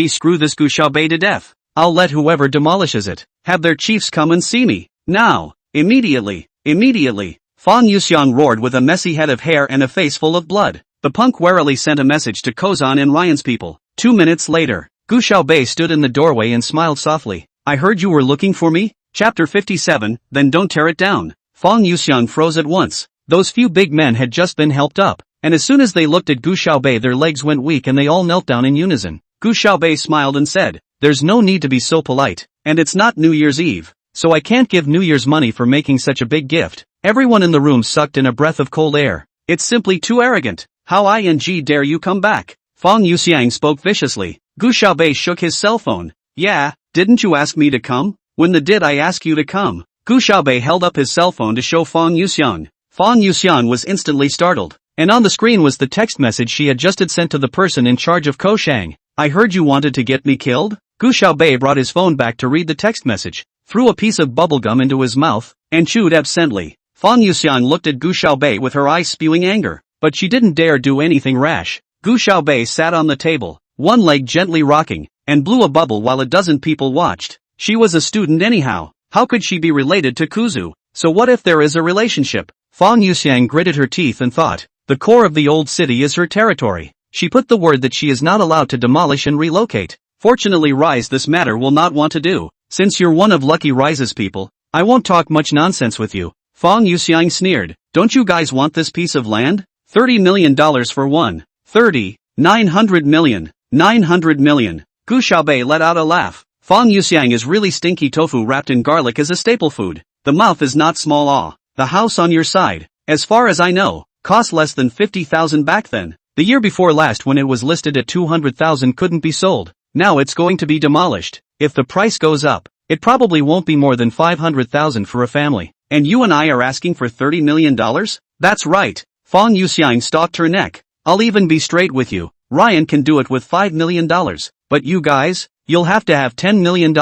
screw this Gu Xiaobei to death. I'll let whoever demolishes it have their chiefs come and see me. Now. Immediately. Fang Yuxiang roared with a messy head of hair and a face full of blood. The punk warily sent a message to Kozan and Ryan's people. 2 minutes later, Gu Xiaobei stood in the doorway and smiled softly. I heard you were looking for me? Chapter 57, then don't tear it down. Fang Yuxiang froze at once. Those few big men had just been helped up, and as soon as they looked at Gu Xiaobei their legs went weak and they all knelt down in unison. Gu Xiaobei smiled and said, there's no need to be so polite, and it's not New Year's Eve, so I can't give New Year's money for making such a big gift. Everyone in the room sucked in a breath of cold air. It's simply too arrogant. How dare you come back? Fong Yuxiang spoke viciously. Gu Xiaobei shook his cell phone. Yeah, didn't you ask me to come? When did I ask you to come? Gu Xiaobei held up his cell phone to show Fong Yuxiang. Fong Yuxiang was instantly startled, and on the screen was the text message she had just sent to the person in charge of Koshang. I heard you wanted to get me killed? Gu Xiaobei brought his phone back to read the text message, threw a piece of bubblegum into his mouth, and chewed absently. Fong Yuxiang looked at Gu Xiaobei with her eyes spewing anger, but she didn't dare do anything rash. Gu Xiaobei sat on the table, one leg gently rocking, and blew a bubble while a dozen people watched. She was a student anyhow. How could she be related to Kuzu? So what if there is a relationship? Fong Yuxiang gritted her teeth and thought, the core of the old city is her territory. She put the word that she is not allowed to demolish and relocate. Fortunately Rise this matter will not want to do. Since you're one of Lucky Rise's people, I won't talk much nonsense with you. Fong Yuxiang sneered. Don't you guys want this piece of land? $30 million for one. 30, 900 million, 900 million. Gu Xiaobei let out a laugh. Fong Yuxiang is really stinky. Tofu wrapped in garlic is a staple food. The mouth is not small. The house on your side, as far as I know, cost less than 50,000 back then. The year before last when it was listed at 200,000 couldn't be sold. Now it's going to be demolished. If the price goes up, it probably won't be more than 500,000 for a family. And you and I are asking for $30 million? That's right. Fong Yuxiang stalked her neck. I'll even be straight with you. Ryan can do it with $5 million. But you guys, you'll have to have $10 million.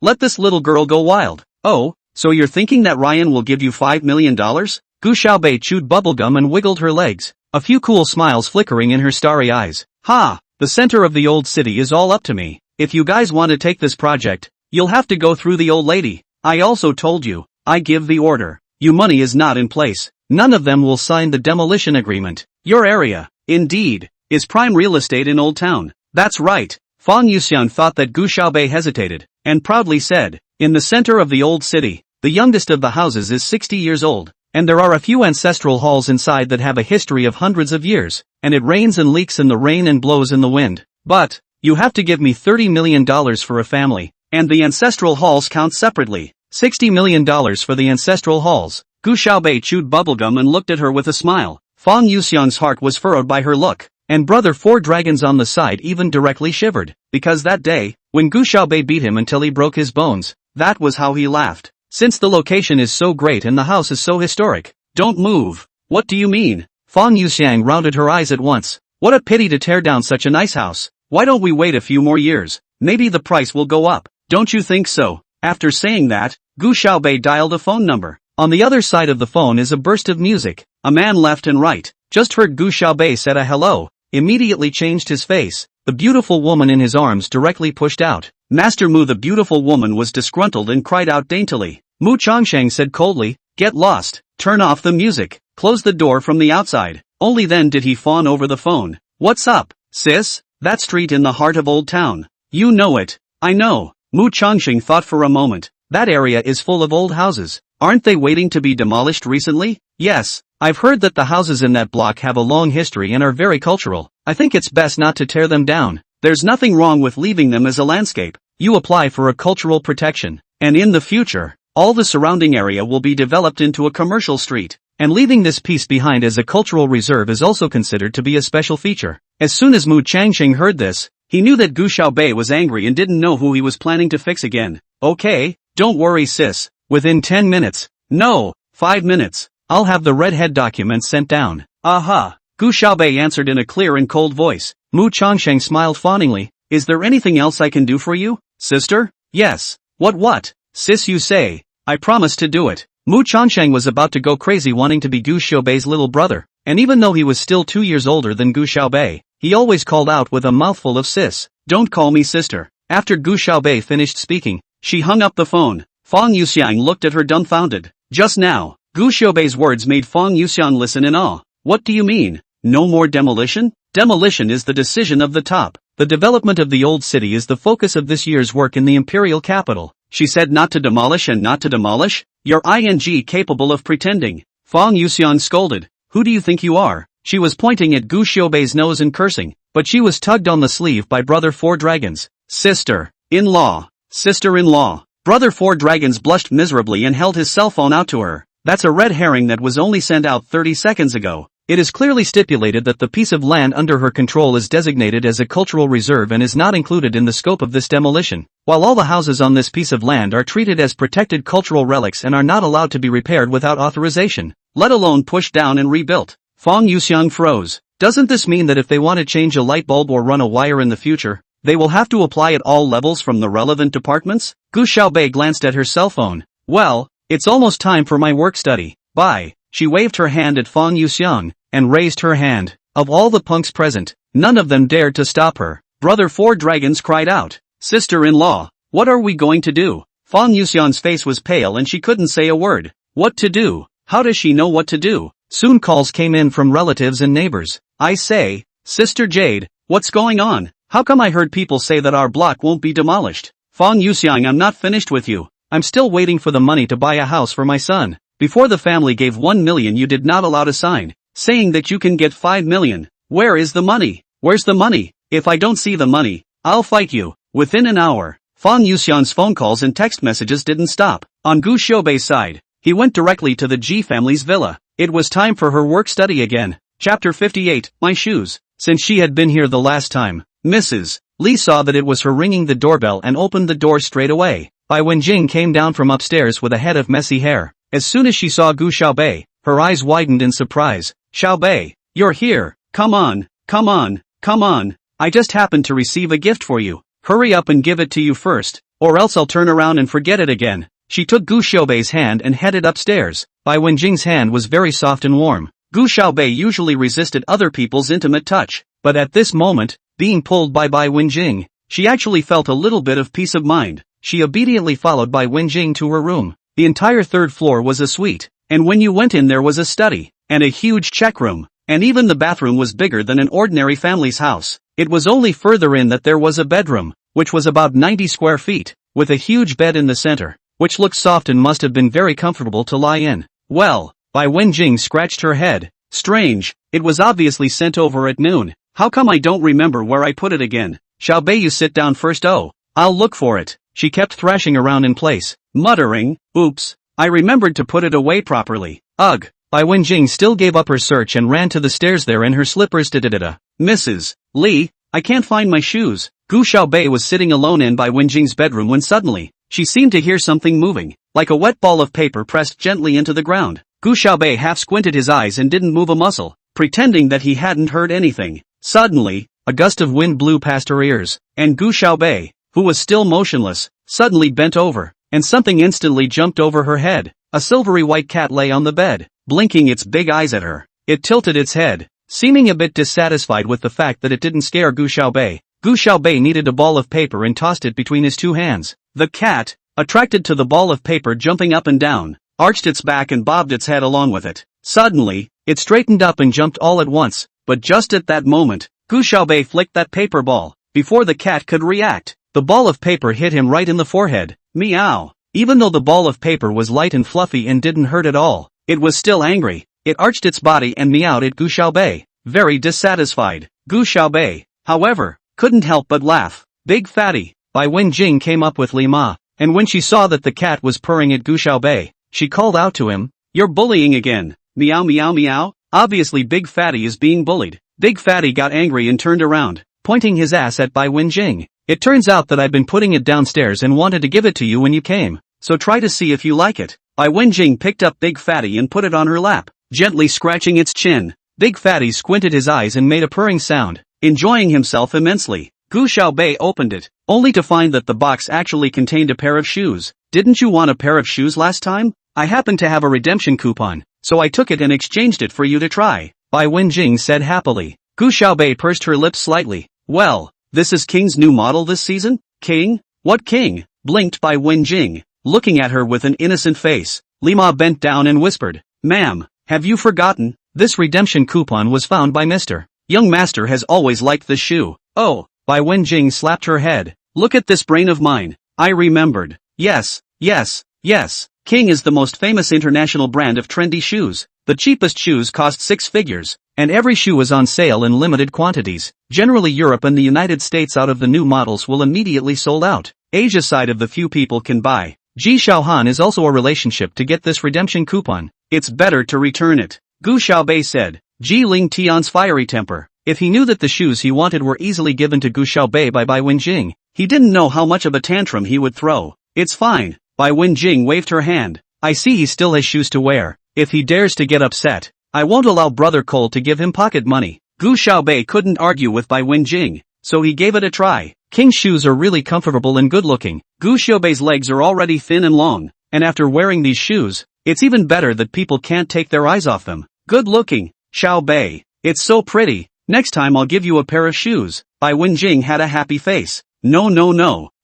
Let this little girl go wild. Oh, so you're thinking that Ryan will give you $5 million? Gu Xiaobei chewed bubblegum and wiggled her legs, a few cool smiles flickering in her starry eyes. Ha! The center of the old city is all up to me. If you guys want to take this project, you'll have to go through the old lady. I also told you, I give the order. You money is not in place. None of them will sign the demolition agreement. Your area, indeed, is prime real estate in Old Town. That's right. Fong Yuxiang thought that Gu Xiaobei hesitated, and proudly said, in the center of the old city, the youngest of the houses is 60 years old, and there are a few ancestral halls inside that have a history of hundreds of years, and it rains and leaks in the rain and blows in the wind. But, you have to give me $30 million for a family, and the ancestral halls count separately. $60 million for the ancestral halls. Gu Xiaobei chewed bubblegum and looked at her with a smile. Fong Yuxiang's heart was furrowed by her look, and Brother Four Dragons on the side even directly shivered, because that day, when Gu Xiaobei beat him until he broke his bones, that was how he laughed. Since the location is so great and the house is so historic. Don't move. What do you mean? Fong Yuxiang rounded her eyes at once. What a pity to tear down such a nice house. Why don't we wait a few more years? Maybe the price will go up. Don't you think so? After saying that, Gu Xiaobei dialed a phone number. On the other side of the phone is a burst of music. A man left and right, just heard Gu Xiaobei said a hello, immediately changed his face. The beautiful woman in his arms directly pushed out. Master Mu, the beautiful woman, was disgruntled and cried out daintily. Mu Chongsheng said coldly, get lost, turn off the music, close the door from the outside. Only then did he fawn over the phone. What's up, sis? That street in the heart of Old Town. You know it. I know. Mu Chongsheng thought for a moment. That area is full of old houses. Aren't they waiting to be demolished recently? Yes, I've heard that the houses in that block have a long history and are very cultural. I think it's best not to tear them down. There's nothing wrong with leaving them as a landscape. You apply for a cultural protection, and in the future, all the surrounding area will be developed into a commercial street. And leaving this piece behind as a cultural reserve is also considered to be a special feature. As soon as Mu Changsheng heard this, he knew that Gu Xiaobei was angry and didn't know who he was planning to fix again. Okay, don't worry sis. Within 10 minutes. No, 5 minutes. I'll have the redhead document sent down. Aha. Gu Xiaobei answered in a clear and cold voice. Mu Chongsheng smiled fawningly. Is there anything else I can do for you, sister? Yes. What? Sis, you say. I promise to do it. Mu Chongsheng was about to go crazy wanting to be Gu Xiaobei's little brother, and even though he was still 2 years older than Gu Xiaobei, he always called out with a mouthful of sis. Don't call me sister. After Gu Xiaobei finished speaking, she hung up the phone. Fong Yuxiang looked at her dumbfounded. Just now, Gu Xiaobei's words made Fong Yuxiang listen in awe. What do you mean? No more demolition? Demolition is the decision of the top. The development of the old city is the focus of this year's work in the imperial capital. She said not to demolish and not to demolish? You're capable of pretending. Fong Yuxiang scolded. Who do you think you are? She was pointing at Gu Xiaobei's nose and cursing, but she was tugged on the sleeve by Brother Four Dragons. Sister-in-law. Sister-in-law. Brother Four Dragons blushed miserably and held his cell phone out to her. That's a red herring that was only sent out 30 seconds ago. It is clearly stipulated that the piece of land under her control is designated as a cultural reserve and is not included in the scope of this demolition, while all the houses on this piece of land are treated as protected cultural relics and are not allowed to be repaired without authorization, let alone pushed down and rebuilt. Fong Yuxiang froze. Doesn't this mean that if they want to change a light bulb or run a wire in the future, they will have to apply at all levels from the relevant departments? Gu Xiaobei glanced at her cell phone. Well, it's almost time for my work study. Bye. She waved her hand at Fong Yuxiang and raised her hand. Of all the punks present, none of them dared to stop her. Brother Four Dragons cried out. Sister-in-law, what are we going to do? Fong Yuxiang's face was pale and she couldn't say a word. What to do? How does she know what to do? Soon calls came in from relatives and neighbors. I say, Sister Jade, what's going on? How come I heard people say that our block won't be demolished? Fong Yuxiang, I'm not finished with you. I'm still waiting for the money to buy a house for my son. Before the family gave 1 million you did not allow to sign, saying that you can get 5 million. Where is the money? Where's the money? If I don't see the money, I'll fight you. Within an hour, Fong Yuxiang's phone calls and text messages didn't stop. On Gu Xiaobei's side, he went directly to the Ji family's villa. It was time for her work study again. Chapter 58, My Shoes. Since she had been here the last time, Mrs. Li saw that it was her ringing the doorbell and opened the door straight away. Bai Wenjing came down from upstairs with a head of messy hair. As soon as she saw Gu Xiaobei, her eyes widened in surprise. Xiaobei, you're here. Come on, come on, come on. I just happened to receive a gift for you. Hurry up and give it to you first, or else I'll turn around and forget it again. She took Gu Xiaobei's hand and headed upstairs. Bai Wenjing's hand was very soft and warm. Gu Xiaobei usually resisted other people's intimate touch, but at this moment, being pulled by Bai Wenjing, she actually felt a little bit of peace of mind. She obediently followed Bai Wenjing to her room. The entire third floor was a suite, and when you went in there was a study, and a huge check room, and even the bathroom was bigger than an ordinary family's house. It was only further in that there was a bedroom, which was about 90 square feet, with a huge bed in the center, which looked soft and must have been very comfortable to lie in. Well, Bai Wenjing scratched her head. Strange, it was obviously sent over at noon. How come I don't remember where I put it again? Xiaobei, you sit down first. Oh, I'll look for it. She kept thrashing around in place, muttering, oops, I remembered to put it away properly. Ugh. Bai Wenjing still gave up her search and ran to the stairs there in her slippers. Mrs. Li, I can't find my shoes. Gu Xiaobei was sitting alone in Bai Wenjing's bedroom when suddenly, she seemed to hear something moving, like a wet ball of paper pressed gently into the ground. Gu Xiaobei half squinted his eyes and didn't move a muscle, pretending that he hadn't heard anything. Suddenly, a gust of wind blew past her ears, and Gu Xiaobei, who was still motionless, suddenly bent over, and something instantly jumped over her head. A silvery white cat lay on the bed, blinking its big eyes at her. It tilted its head, seeming a bit dissatisfied with the fact that it didn't scare Gu Xiaobei. Gu Xiaobei kneaded a ball of paper and tossed it between his two hands. The cat, attracted to the ball of paper jumping up and down, arched its back and bobbed its head along with it. Suddenly, it straightened up and jumped all at once, but just at that moment, Gu Xiaobei flicked that paper ball. Before the cat could react, the ball of paper hit him right in the forehead. Meow. Even though the ball of paper was light and fluffy and didn't hurt at all, it was still angry. It arched its body and meowed at Gu Xiaobei, very dissatisfied. Gu Xiaobei, however, couldn't help but laugh. Big fatty. Bai Wenjing came up with Li Ma, and when she saw that the cat was purring at Gu Xiaobei, she called out to him, you're bullying again. Meow meow meow. Obviously Big Fatty is being bullied. Big Fatty got angry and turned around, pointing his ass at Bai Wenjing. It turns out that I've been putting it downstairs and wanted to give it to you when you came, so try to see if you like it. Bai Wenjing picked up Big Fatty and put it on her lap, gently scratching its chin. Big Fatty squinted his eyes and made a purring sound, enjoying himself immensely. Gu Xiaobei opened it, only to find that the box actually contained a pair of shoes. Didn't you want a pair of shoes last time? I happened to have a redemption coupon, so I took it and exchanged it for you to try, Bai Wenjing said happily. Gu Xiaobei pursed her lips slightly. Well, this is King's new model this season? King? What king? Blinked Bai Wenjing, looking at her with an innocent face. Li Ma bent down and whispered, Ma'am, have you forgotten? This redemption coupon was found by Mr. Young Master has always liked this shoe. Oh, Bai Wenjing slapped her head. Look at this brain of mine. I remembered. Yes, yes, yes. King is the most famous international brand of trendy shoes. The cheapest shoes cost 6 figures, and every shoe is on sale in limited quantities. Generally Europe and the United States out of the new models will immediately sold out. Asia side of the few people can buy. Ji Xiaohan is also a relationship to get this redemption coupon. It's better to return it, Gu Xiaobei said. Ji Ling Tian's fiery temper. If he knew that the shoes he wanted were easily given to Gu Xiaobei by Bai Wenjing, he didn't know how much of a tantrum he would throw. It's fine. Bai Wenjing waved her hand. I see he still has shoes to wear. If he dares to get upset, I won't allow Brother Cole to give him pocket money. Gu Xiaobei couldn't argue with Bai Wenjing, so he gave it a try. King's shoes are really comfortable and good-looking. Gu Xiaobei's legs are already thin and long, and after wearing these shoes, it's even better that people can't take their eyes off them. Good-looking, Xiaobei. It's so pretty. Next time I'll give you a pair of shoes. Bai Wenjing had a happy face. No.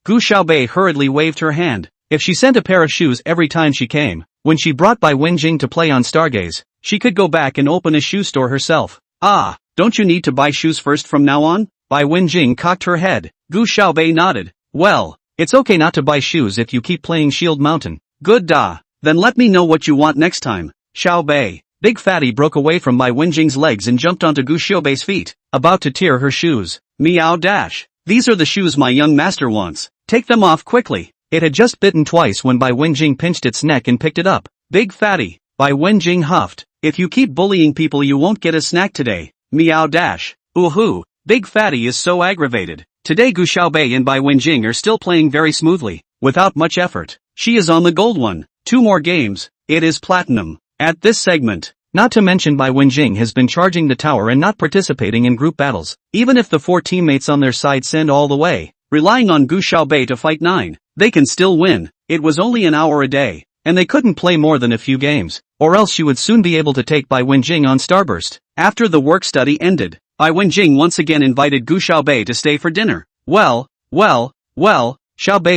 Gu Xiaobei hurriedly waved her hand. If she sent a pair of shoes every time she came, when she brought Bai Wenjing to play on Stargaze, she could go back and open a shoe store herself. Ah, don't you need to buy shoes first from now on? Bai Wenjing cocked her head. Gu Xiaobei nodded. Well, it's okay not to buy shoes if you keep playing Shield Mountain. Good da. Then let me know what you want next time. Xiaobei. Big Fatty broke away from Bai Wenjing's legs and jumped onto Gu Xiaobei's feet, about to tear her shoes. Meow dash. These are the shoes my young master wants. Take them off quickly. It had just bitten twice when Bai Wenjing pinched its neck and picked it up. Big Fatty. Bai Wenjing huffed. If you keep bullying people you won't get a snack today. Meow dash. Ooh-hoo. Big Fatty is so aggravated. Today Gu Xiaobei and Bai Wenjing are still playing very smoothly, without much effort. She is on the gold one. 2 more games. It is platinum. At this segment. Not to mention Bai Wenjing has been charging the tower and not participating in group battles, even if the 4 teammates on their side send all the way. Relying on Gu Xiaobei to fight 9, they can still win. It was only an hour a day, and they couldn't play more than a few games, or else she would soon be able to take Bai Wenjing on Starburst. After the work study ended, Bai Wenjing once again invited Gu Xiaobei to stay for dinner. Well, Xiaobei.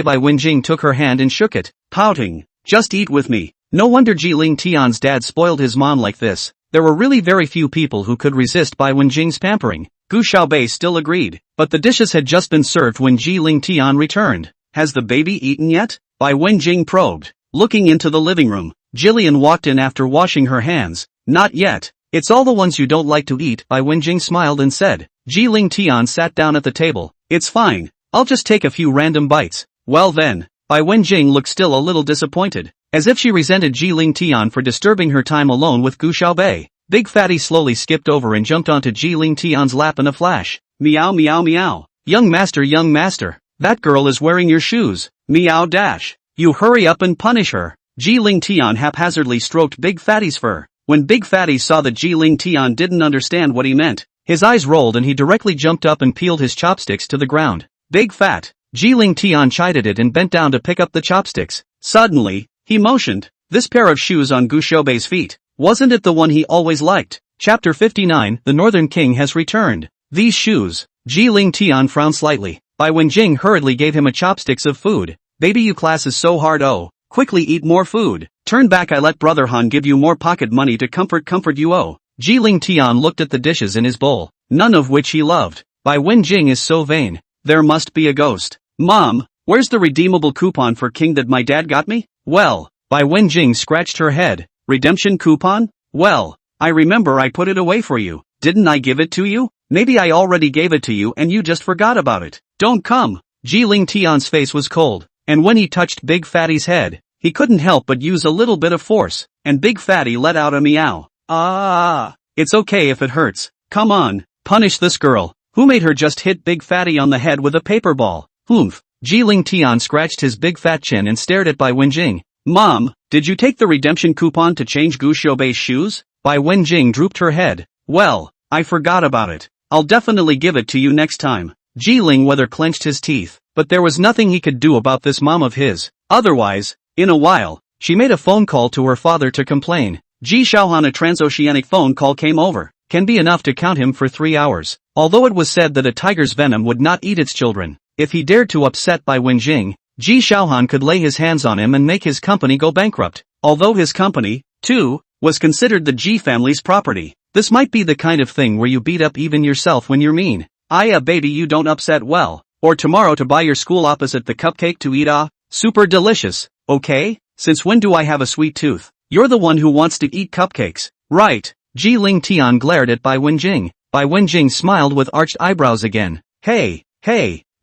Bai Wenjing took her hand and shook it, pouting. Just eat with me. No wonder Ji Ling Tian's dad spoiled his mom like this. There were really very few people who could resist Bai Wenjing's pampering. Gu Xiaobei still agreed, but the dishes had just been served when Ji Ling Tian returned. Has the baby eaten yet? Bai Wenjing probed. Looking into the living room, Jillian walked in after washing her hands. Not yet. It's all the ones you don't like to eat. Bai Wenjing smiled and said. Ji Ling Tian sat down at the table. It's fine. I'll just take a few random bites. Well then. Bai Wenjing looked still a little disappointed, as if she resented Ji Ling Tian for disturbing her time alone with Gu Xiaobei. Big Fatty slowly skipped over and jumped onto Ji Ling Tian's lap in a flash. Meow. Young master, that girl is wearing your shoes. Meow dash. You hurry up and punish her. Ji Ling Tian haphazardly stroked Big Fatty's fur. When Big Fatty saw that Ji Ling Tian didn't understand what he meant, his eyes rolled and he directly jumped up and peeled his chopsticks to the ground. Big Fat. Ji Ling Tian chided it and bent down to pick up the chopsticks. Suddenly, he motioned. This pair of shoes on Gu Xiaobei's feet. Wasn't it the one he always liked? Chapter 59, The Northern King has returned. These shoes. Ji Ling Tian frowned slightly. Bai Wenjing hurriedly gave him a chopsticks of food. Baby, you class is so hard. Oh, quickly eat more food. Turn back. I let Brother Han give you more pocket money to comfort you. Oh. Ji Ling Tian looked at the dishes in his bowl, none of which he loved. Bai Wenjing is so vain. There must be a ghost. Mom, where's the redeemable coupon for King that my dad got me? Well, Bai Wenjing scratched her head. Redemption coupon? Well, I remember I put it away for you. Didn't I give it to you? Maybe I already gave it to you and you just forgot about it. Don't come. Ji Ling Tian's face was cold, and when he touched Big Fatty's head, he couldn't help but use a little bit of force, and Big Fatty let out a meow. Ah, it's okay if it hurts. Come on, punish this girl. Who made her just hit Big Fatty on the head with a paper ball? Oomph. Ji Ling Tian scratched his big fat chin and stared at Bai Wenjing. Mom, did you take the redemption coupon to change Gu Xiaobei's shoes? Bai Wenjing drooped her head. Well, I forgot about it. I'll definitely give it to you next time. Ji Ling Weather clenched his teeth, but there was nothing he could do about this mom of his. Otherwise, in a while, she made a phone call to her father to complain. Ji Xiaohan, a transoceanic phone call came over. Can be enough to count him for 3 hours. Although it was said that a tiger's venom would not eat its children, if he dared to upset Bai Wenjing, Ji Xiaohan could lay his hands on him and make his company go bankrupt. Although his company, too, was considered the Ji family's property. This might be the kind of thing where you beat up even yourself when you're mean. Baby, you don't upset well. Or tomorrow to buy your school opposite the cupcake to eat. Super delicious, okay? Since when do I have a sweet tooth? You're the one who wants to eat cupcakes, right? Ji Ling Tian glared at Bai Wenjing. Bai Wenjing smiled with arched eyebrows again. Hey,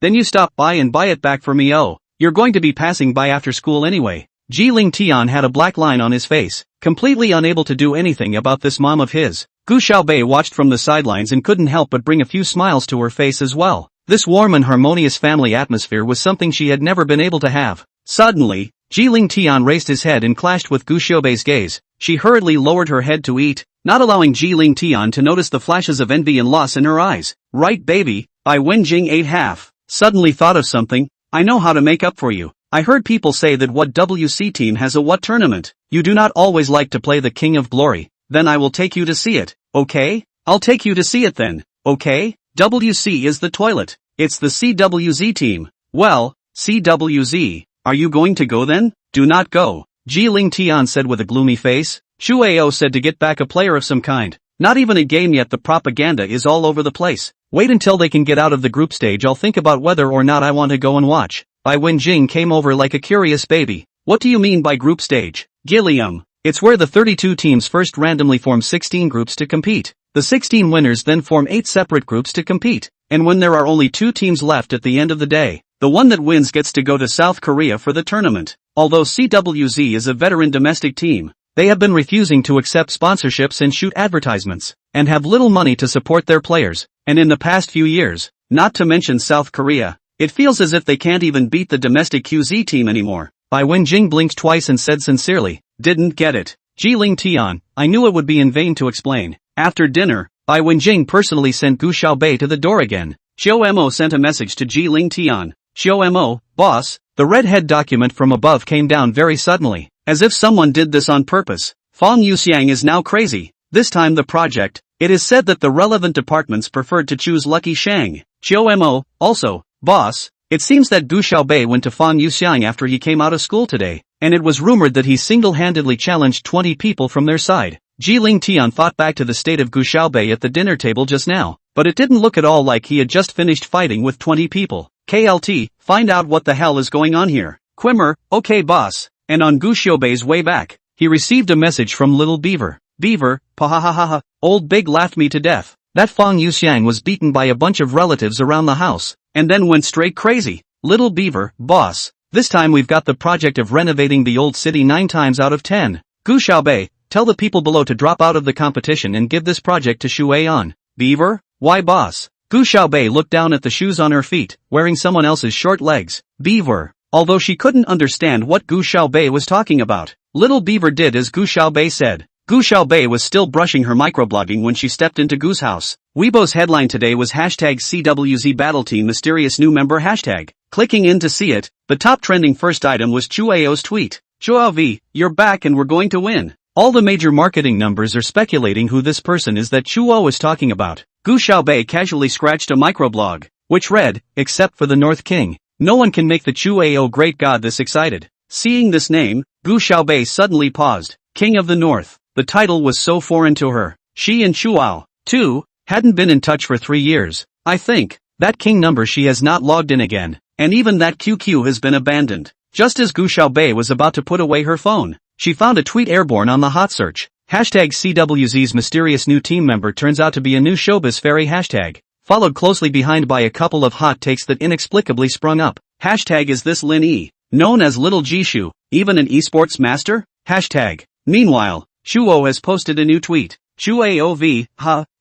then you stop by and buy it back for me. Oh, you're going to be passing by after school anyway. Ji Ling Tian had a black line on his face, completely unable to do anything about this mom of his. Gu Xiaobei watched from the sidelines and couldn't help but bring a few smiles to her face as well. This warm and harmonious family atmosphere was something she had never been able to have. Suddenly, Jiling Tian raised his head and clashed with Gu Xiaobei's gaze. She hurriedly lowered her head to eat, not allowing Jiling Tian to notice the flashes of envy and loss in her eyes. Right, baby, I Wenjing ate half. Suddenly thought of something, I know how to make up for you. I heard people say that what WC team has a what tournament. You do not always like to play the King of Glory. Then I will take you to see it, okay? I'll take you to see it then, okay? WC is the toilet. It's the CWZ team. Well, CWZ, are you going to go then? Do not go. Jiling Tian said with a gloomy face. Shuao said to get back a player of some kind. Not even a game yet, the propaganda is all over the place. Wait until they can get out of the group stage, I'll think about whether or not I want to go and watch. Bai Wenjing came over like a curious baby. What do you mean by group stage? Gilliam. It's where the 32 teams first randomly form 16 groups to compete. The 16 winners then form 8 separate groups to compete. And when there are only 2 teams left at the end of the day, the one that wins gets to go to South Korea for the tournament. Although CWZ is a veteran domestic team, they have been refusing to accept sponsorships and shoot advertisements, and have little money to support their players. And in the past few years, not to mention South Korea, it feels as if they can't even beat the domestic QZ team anymore. Bai Wenjing blinked twice and said sincerely, didn't get it. Jiling Tian, I knew it would be in vain to explain. After dinner, Bai Wenjing personally sent Gu Xiaobei to the door again. Xiao Mo sent a message to Jiling Tian. Xiao Mo, boss, the red-head document from above came down very suddenly, as if someone did this on purpose. Fang Yuxiang is now crazy. This time the project, it is said that the relevant departments preferred to choose Lucky Shang. Xiao Mo, also, boss, it seems that Gu Xiaobei went to Fang Yuxiang after he came out of school today, and it was rumored that he single-handedly challenged 20 people from their side. Jiling Tian thought back to the state of Gu Xiaobei at the dinner table just now, but it didn't look at all like he had just finished fighting with 20 people. KLT, find out what the hell is going on here. Quimmer, okay boss. And on Gu Xiaobei's way back, he received a message from Little Beaver. Beaver, pahahaha, old Big laughed me to death. That Fang Yuxiang was beaten by a bunch of relatives around the house, and then went straight crazy. Little Beaver, boss, this time we've got the project of renovating the old city 9 times out of 10. Gu Xiaobei, tell the people below to drop out of the competition and give this project to Shuai. Beaver? Why boss? Gu Xiaobei looked down at the shoes on her feet, wearing someone else's short legs. Beaver. Although she couldn't understand what Gu Xiaobei was talking about, Little Beaver did as Gu Xiaobei said. Gu Xiaobei was still brushing her microblogging when she stepped into Gu's house. Weibo's headline today was hashtag CWZ Battle Team Mysterious New Member hashtag. Clicking in to see it, the top trending first item was Chuao's tweet. Chuao, you're back and we're going to win. All the major marketing numbers are speculating who this person is that Chuo is talking about. Gu Xiaobei casually scratched a microblog, which read, except for the North King, no one can make the Chuao great god this excited. Seeing this name, Gu Xiaobei suddenly paused. King of the North. The title was so foreign to her. She and Chuao, too, hadn't been in touch for 3 years. I think, that king number she has not logged in again, and even that QQ has been abandoned. Just as Gu Xiaobei was about to put away her phone, she found a tweet airborne on the hot search. Hashtag CWZ's mysterious new team member turns out to be a new showbiz fairy hashtag, followed closely behind by a couple of hot takes that inexplicably sprung up. Hashtag is this Lin E, known as Little Jishu, even an esports master? Hashtag. Meanwhile, Chuo has posted a new tweet. Chuaov,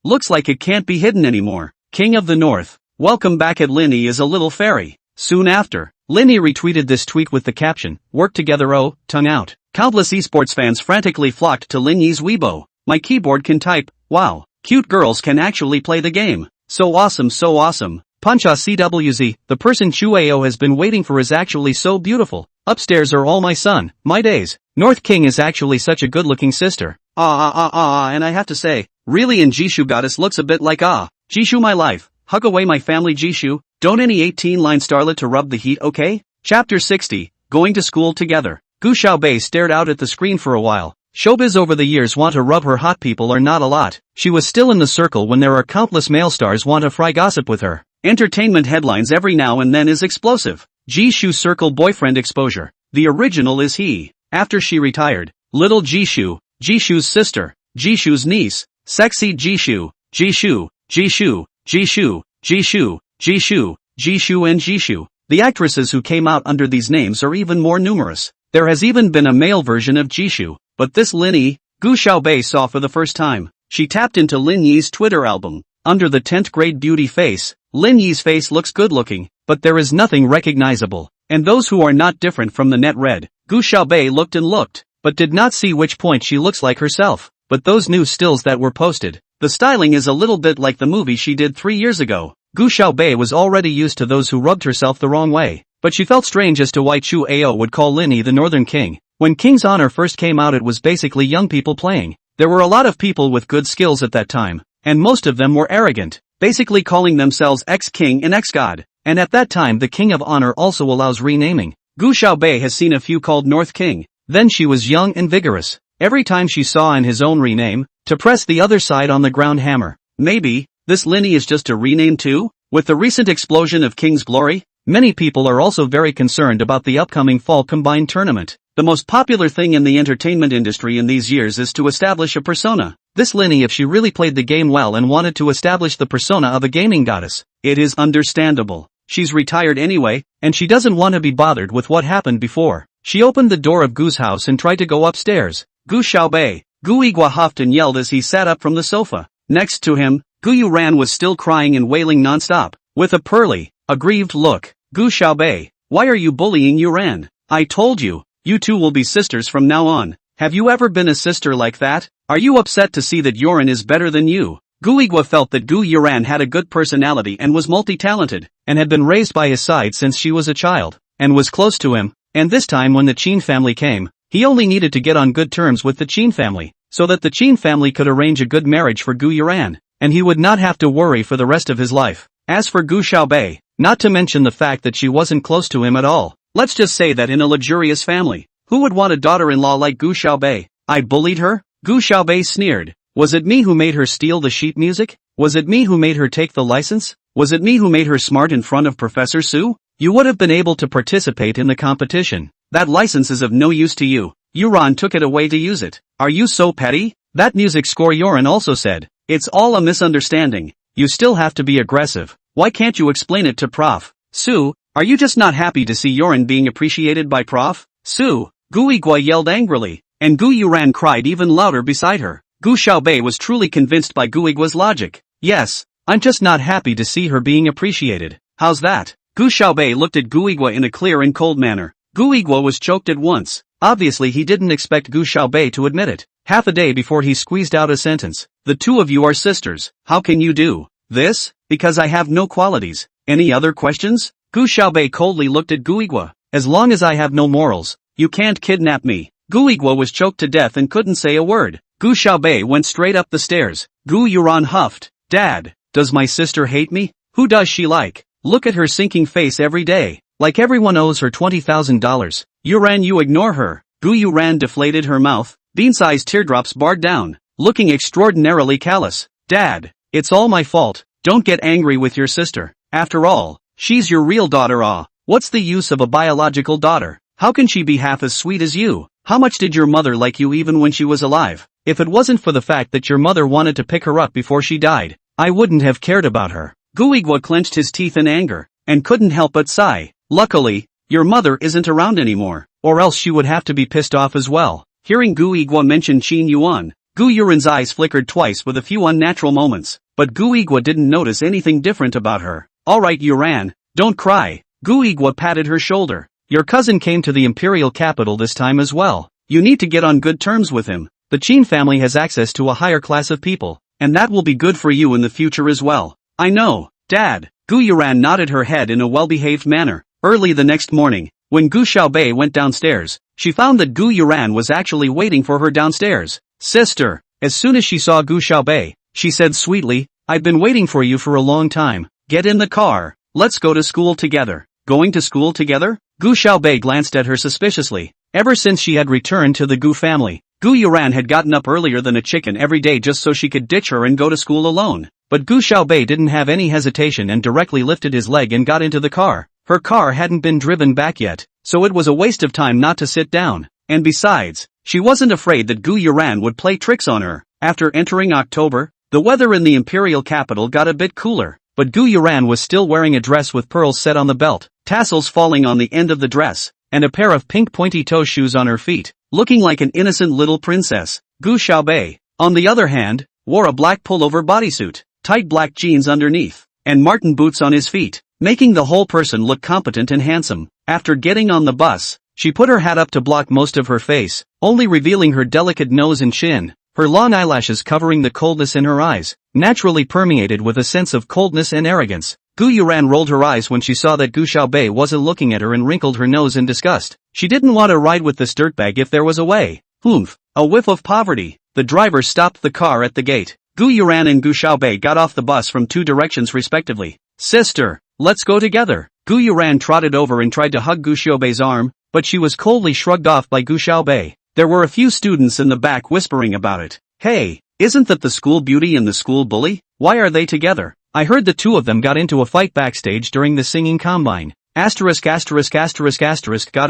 looks like it can't be hidden anymore. King of the North, welcome back at Lin E is a little fairy. Soon after, Lin E retweeted this tweet with the caption, work together tongue out. Countless esports fans frantically flocked to Lin Yi's Weibo. My keyboard can type, wow, cute girls can actually play the game. So awesome so awesome. Puncha CWZ, the person Chuao has been waiting for is actually so beautiful. Upstairs are all my son, my days. North King is actually such a good-looking sister. And I have to say, really and Jishu goddess looks a bit like Jishu my life, hug away my family Jishu, don't any 18-line starlet to rub the heat okay? Chapter 60, Going to School Together. Gu Xiaobei stared out at the screen for a while. Showbiz over the years want to rub her hot people are not a lot. She was still in the circle when there are countless male stars want to fry gossip with her. Entertainment headlines every now and then is explosive. Jishu circle boyfriend exposure. The original is he. After she retired, little Jishu, Jishu's sister, Jishu's niece, sexy Jishu, Jishu, Jishu, Jishu, Jishu, Jishu, Jishu and Jishu. The actresses who came out under these names are even more numerous. There has even been a male version of Jishu, but this Lin E, Gu Xiaobei saw for the first time. She tapped into Lin Yi's Twitter album. Under the 10th grade beauty face, Lin Yi's face looks good looking, but there is nothing recognizable. And those who are not different from the net read. Gu Xiaobei looked and looked, but did not see which point she looks like herself. But those new stills that were posted, the styling is a little bit like the movie she did 3 years ago. Gu Xiaobei was already used to those who rubbed herself the wrong way, but she felt strange as to why Chu Ao would call Lin Yi the Northern King. When King's Honor first came out, it was basically young people playing. There were a lot of people with good skills at that time, and most of them were arrogant, basically calling themselves ex-king and ex-god. And at that time the King of Honor also allows renaming. Gu Xiaobei has seen a few called North King. Then she was young and vigorous. Every time she saw in his own rename, to press the other side on the ground hammer. Maybe, this Lin Yi is just a rename too? With the recent explosion of King's Glory, many people are also very concerned about the upcoming fall combined tournament. The most popular thing in the entertainment industry in these years is to establish a persona. This Lin Yi, if she really played the game well and wanted to establish the persona of a gaming goddess, it is understandable. She's retired anyway, and she doesn't want to be bothered with what happened before. She opened the door of Gu's house and tried to go upstairs. Gu Xiaobei. Gu Yiguo huffed and yelled as he sat up from the sofa. Next to him, Gu Yuran was still crying and wailing non-stop, with a pearly, aggrieved look. Gu Xiaobei, why are you bullying Yuran? I told you, you two will be sisters from now on. Have you ever been a sister like that? Are you upset to see that Yuran is better than you? Gu Yiguo felt that Gu Yuran had a good personality and was multi-talented, and had been raised by his side since she was a child, and was close to him, and this time when the Qin family came, he only needed to get on good terms with the Qin family, so that the Qin family could arrange a good marriage for Gu Yuran, and he would not have to worry for the rest of his life. As for Gu Xiaobei, not to mention the fact that she wasn't close to him at all, let's just say that in a luxurious family, who would want a daughter-in-law like Gu Xiaobei? I bullied her? Gu Xiaobei sneered. Was it me who made her steal the sheet music? Was it me who made her take the license? Was it me who made her smart in front of Professor Su? You would have been able to participate in the competition. That license is of no use to you. Yuran took it away to use it. Are you so petty? That music score, Yoran also said. It's all a misunderstanding. You still have to be aggressive. Why can't you explain it to Prof. Su? Are you just not happy to see Yoran being appreciated by Prof. Su? Gu Yiguo yelled angrily, and Gu Yuran cried even louder beside her. Gu Xiaobei was truly convinced by Gu Yiguo's logic. Yes, I'm just not happy to see her being appreciated. How's that? Gu Xiaobei looked at Gu Yiguo in a clear and cold manner. Gu Yiguo was choked at once. Obviously he didn't expect Gu Xiaobei to admit it. Half a day before he squeezed out a sentence. The two of you are sisters. How can you do this? Because I have no qualities. Any other questions? Gu Xiaobei coldly looked at Gu Yiguo. As long as I have no morals, you can't kidnap me. Gu Yiguo was choked to death and couldn't say a word. Gu Xiaobei went straight up the stairs. Gu Yuran huffed. Dad, does my sister hate me? Who does she like? Look at her sinking face every day. Like everyone owes her $20,000. Yuran, you ignore her. Gu Yuran deflated her mouth. Bean-sized teardrops barred down, looking extraordinarily callous. Dad, it's all my fault. Don't get angry with your sister. After all, she's your real daughter. What's the use of a biological daughter? How can she be half as sweet as you? How much did your mother like you even when she was alive? If it wasn't for the fact that your mother wanted to pick her up before she died, I wouldn't have cared about her. Gu Yiguo clenched his teeth in anger, and couldn't help but sigh. Luckily, your mother isn't around anymore, or else she would have to be pissed off as well. Hearing Gu Yiguo mention Qin Yuan, Gu Yuran's eyes flickered twice with a few unnatural moments, but Gu Yiguo didn't notice anything different about her. Alright Yuran, don't cry. Gu Yiguo patted her shoulder. Your cousin came to the imperial capital this time as well. You need to get on good terms with him. The Qin family has access to a higher class of people, and that will be good for you in the future as well. I know, Dad. Gu Yuran nodded her head in a well-behaved manner. Early the next morning, when Gu Xiaobei went downstairs, she found that Gu Yuran was actually waiting for her downstairs. Sister. As soon as she saw Gu Xiaobei, she said sweetly, I've been waiting for you for a long time. Get in the car. Let's go to school together. Going to school together? Gu Xiaobei glanced at her suspiciously. Ever since she had returned to the Gu family, Gu Yuran had gotten up earlier than a chicken every day just so she could ditch her and go to school alone. But Gu Xiaobei didn't have any hesitation and directly lifted his leg and got into the car. Her car hadn't been driven back yet, so it was a waste of time not to sit down. And besides, she wasn't afraid that Gu Yuran would play tricks on her. After entering October, the weather in the imperial capital got a bit cooler, but Gu Yuran was still wearing a dress with pearls set on the belt, tassels falling on the end of the dress, and a pair of pink pointy-toe shoes on her feet, looking like an innocent little princess. Gu Xiaobei, on the other hand, wore a black pullover bodysuit, tight black jeans underneath, and Martin boots on his feet, making the whole person look competent and handsome. After getting on the bus, she put her hat up to block most of her face, only revealing her delicate nose and chin, her long eyelashes covering the coldness in her eyes, naturally permeated with a sense of coldness and arrogance. Gu Yuran rolled her eyes when she saw that Gu Xiaobei wasn't looking at her and wrinkled her nose in disgust. She didn't want to ride with this dirtbag if there was a way. Oomph, a whiff of poverty. The driver stopped the car at the gate. Gu Yuran and Gu Xiaobei got off the bus from two directions respectively. Sister, let's go together. Gu Yuran trotted over and tried to hug Gu Xiaobei's arm, but she was coldly shrugged off by Gu Xiaobei. There were a few students in the back whispering about it. Hey, isn't that the school beauty and the school bully? Why are they together? I heard the two of them got into a fight backstage during the singing combine. Got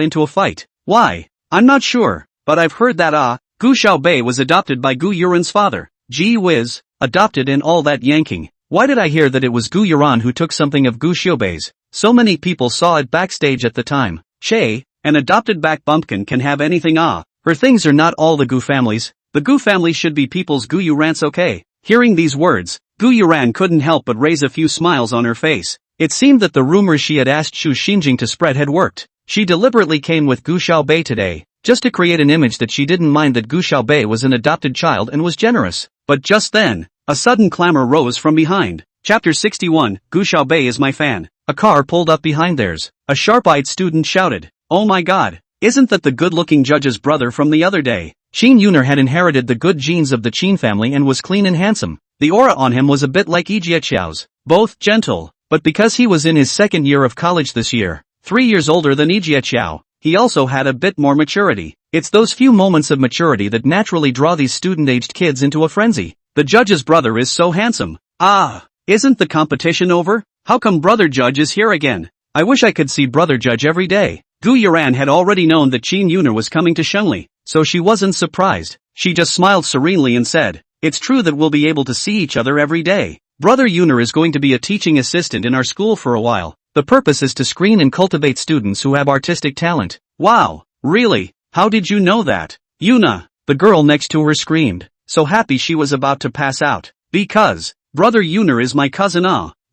into a fight. Why? I'm not sure, but I've heard that Gu Xiaobei was adopted by Gu Yuran's father. Gee whiz, adopted and all that yanking. Why did I hear that it was Gu Yuran who took something of Gu Xiaobei's? So many people saw it backstage at the time. Che, an adopted back bumpkin can have anything Her things are not all the Gu families. The Gu family should be people's Gu Yuran's okay. Hearing these words, Gu Yuran couldn't help but raise a few smiles on her face. It seemed that the rumors she had asked Xu Xinjing to spread had worked. She deliberately came with Gu Xiaobei today, just to create an image that she didn't mind that Gu Xiaobei was an adopted child and was generous. But just then, a sudden clamor rose from behind. Chapter 61, Gu Xiaobei is my fan. A car pulled up behind theirs. A sharp-eyed student shouted, "Oh my god, isn't that the good-looking judge's brother from the other day?" Qin Yuner had inherited the good genes of the Qin family and was clean and handsome. The aura on him was a bit like Yijie Qiao's, both gentle, but because he was in his second year of college this year, 3 years older than Yijie Qiao, he also had a bit more maturity. It's those few moments of maturity that naturally draw these student-aged kids into a frenzy. The judge's brother is so handsome. Isn't the competition over? How come Brother Judge is here again? I wish I could see Brother Judge every day. Gu Yuran had already known that Qin Yuner was coming to Shengli, so she wasn't surprised. She just smiled serenely and said, "It's true that we'll be able to see each other every day. Brother Yuner is going to be a teaching assistant in our school for a while. The purpose is to screen and cultivate students who have artistic talent." Wow, really? How did you know that? Yuna, the girl next to her screamed, so happy she was about to pass out. Because Brother Yuner is my cousin.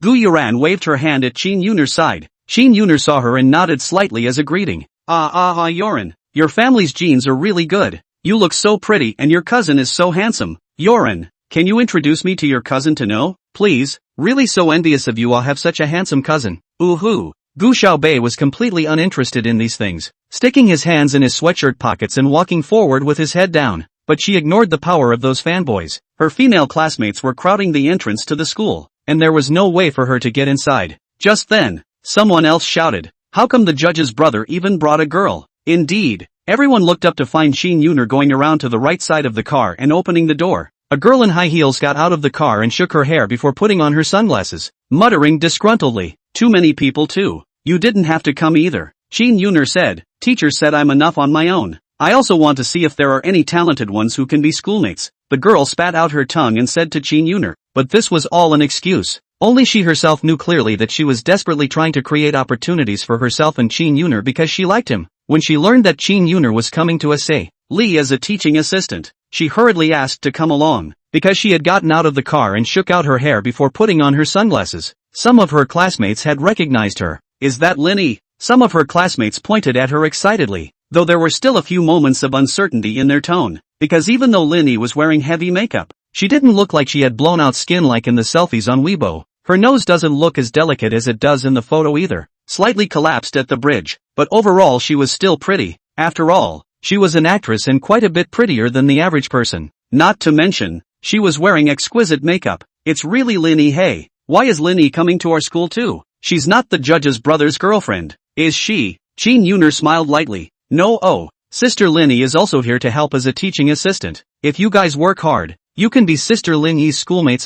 Gu Yuran waved her hand at Qin Yuner's side. Qin Yuner saw her and nodded slightly as a greeting. Yoran, your family's genes are really good. You look so pretty and your cousin is so handsome. Yoran, can you introduce me to your cousin to know? Please, really so envious of you all have such a handsome cousin. Ooh-hoo. Gu Xiaobei was completely uninterested in these things, sticking his hands in his sweatshirt pockets and walking forward with his head down. But she ignored the power of those fanboys. Her female classmates were crowding the entrance to the school, and there was no way for her to get inside. Just then, someone else shouted, "How come the judge's brother even brought a girl?" Indeed, everyone looked up to find Qin Yuner going around to the right side of the car and opening the door. A girl in high heels got out of the car and shook her hair before putting on her sunglasses, muttering disgruntledly, "Too many people too. You didn't have to come either." Qin Yuner said, "Teacher said I'm enough on my own. I also want to see if there are any talented ones who can be schoolmates." The girl spat out her tongue and said to Qin Yuner, but this was all an excuse. Only she herself knew clearly that she was desperately trying to create opportunities for herself and Qin Yuner because she liked him. When she learned that Qin Yuner was coming to SA Lee as a teaching assistant, she hurriedly asked to come along, because she had gotten out of the car and shook out her hair before putting on her sunglasses. Some of her classmates had recognized her. "Is that Linny?" Some of her classmates pointed at her excitedly, though there were still a few moments of uncertainty in their tone, because even though Linny was wearing heavy makeup, she didn't look like she had blown out skin like in the selfies on Weibo. Her nose doesn't look as delicate as it does in the photo either, slightly collapsed at the bridge, but overall she was still pretty. After all, she was an actress and quite a bit prettier than the average person. Not to mention, she was wearing exquisite makeup. "It's really Linny. Hey, why is Linny coming to our school too? She's not the judge's brother's girlfriend, is she?" Qin Yuner smiled lightly. "No, Sister Linny is also here to help as a teaching assistant. If you guys work hard, you can be Sister Linny's schoolmates."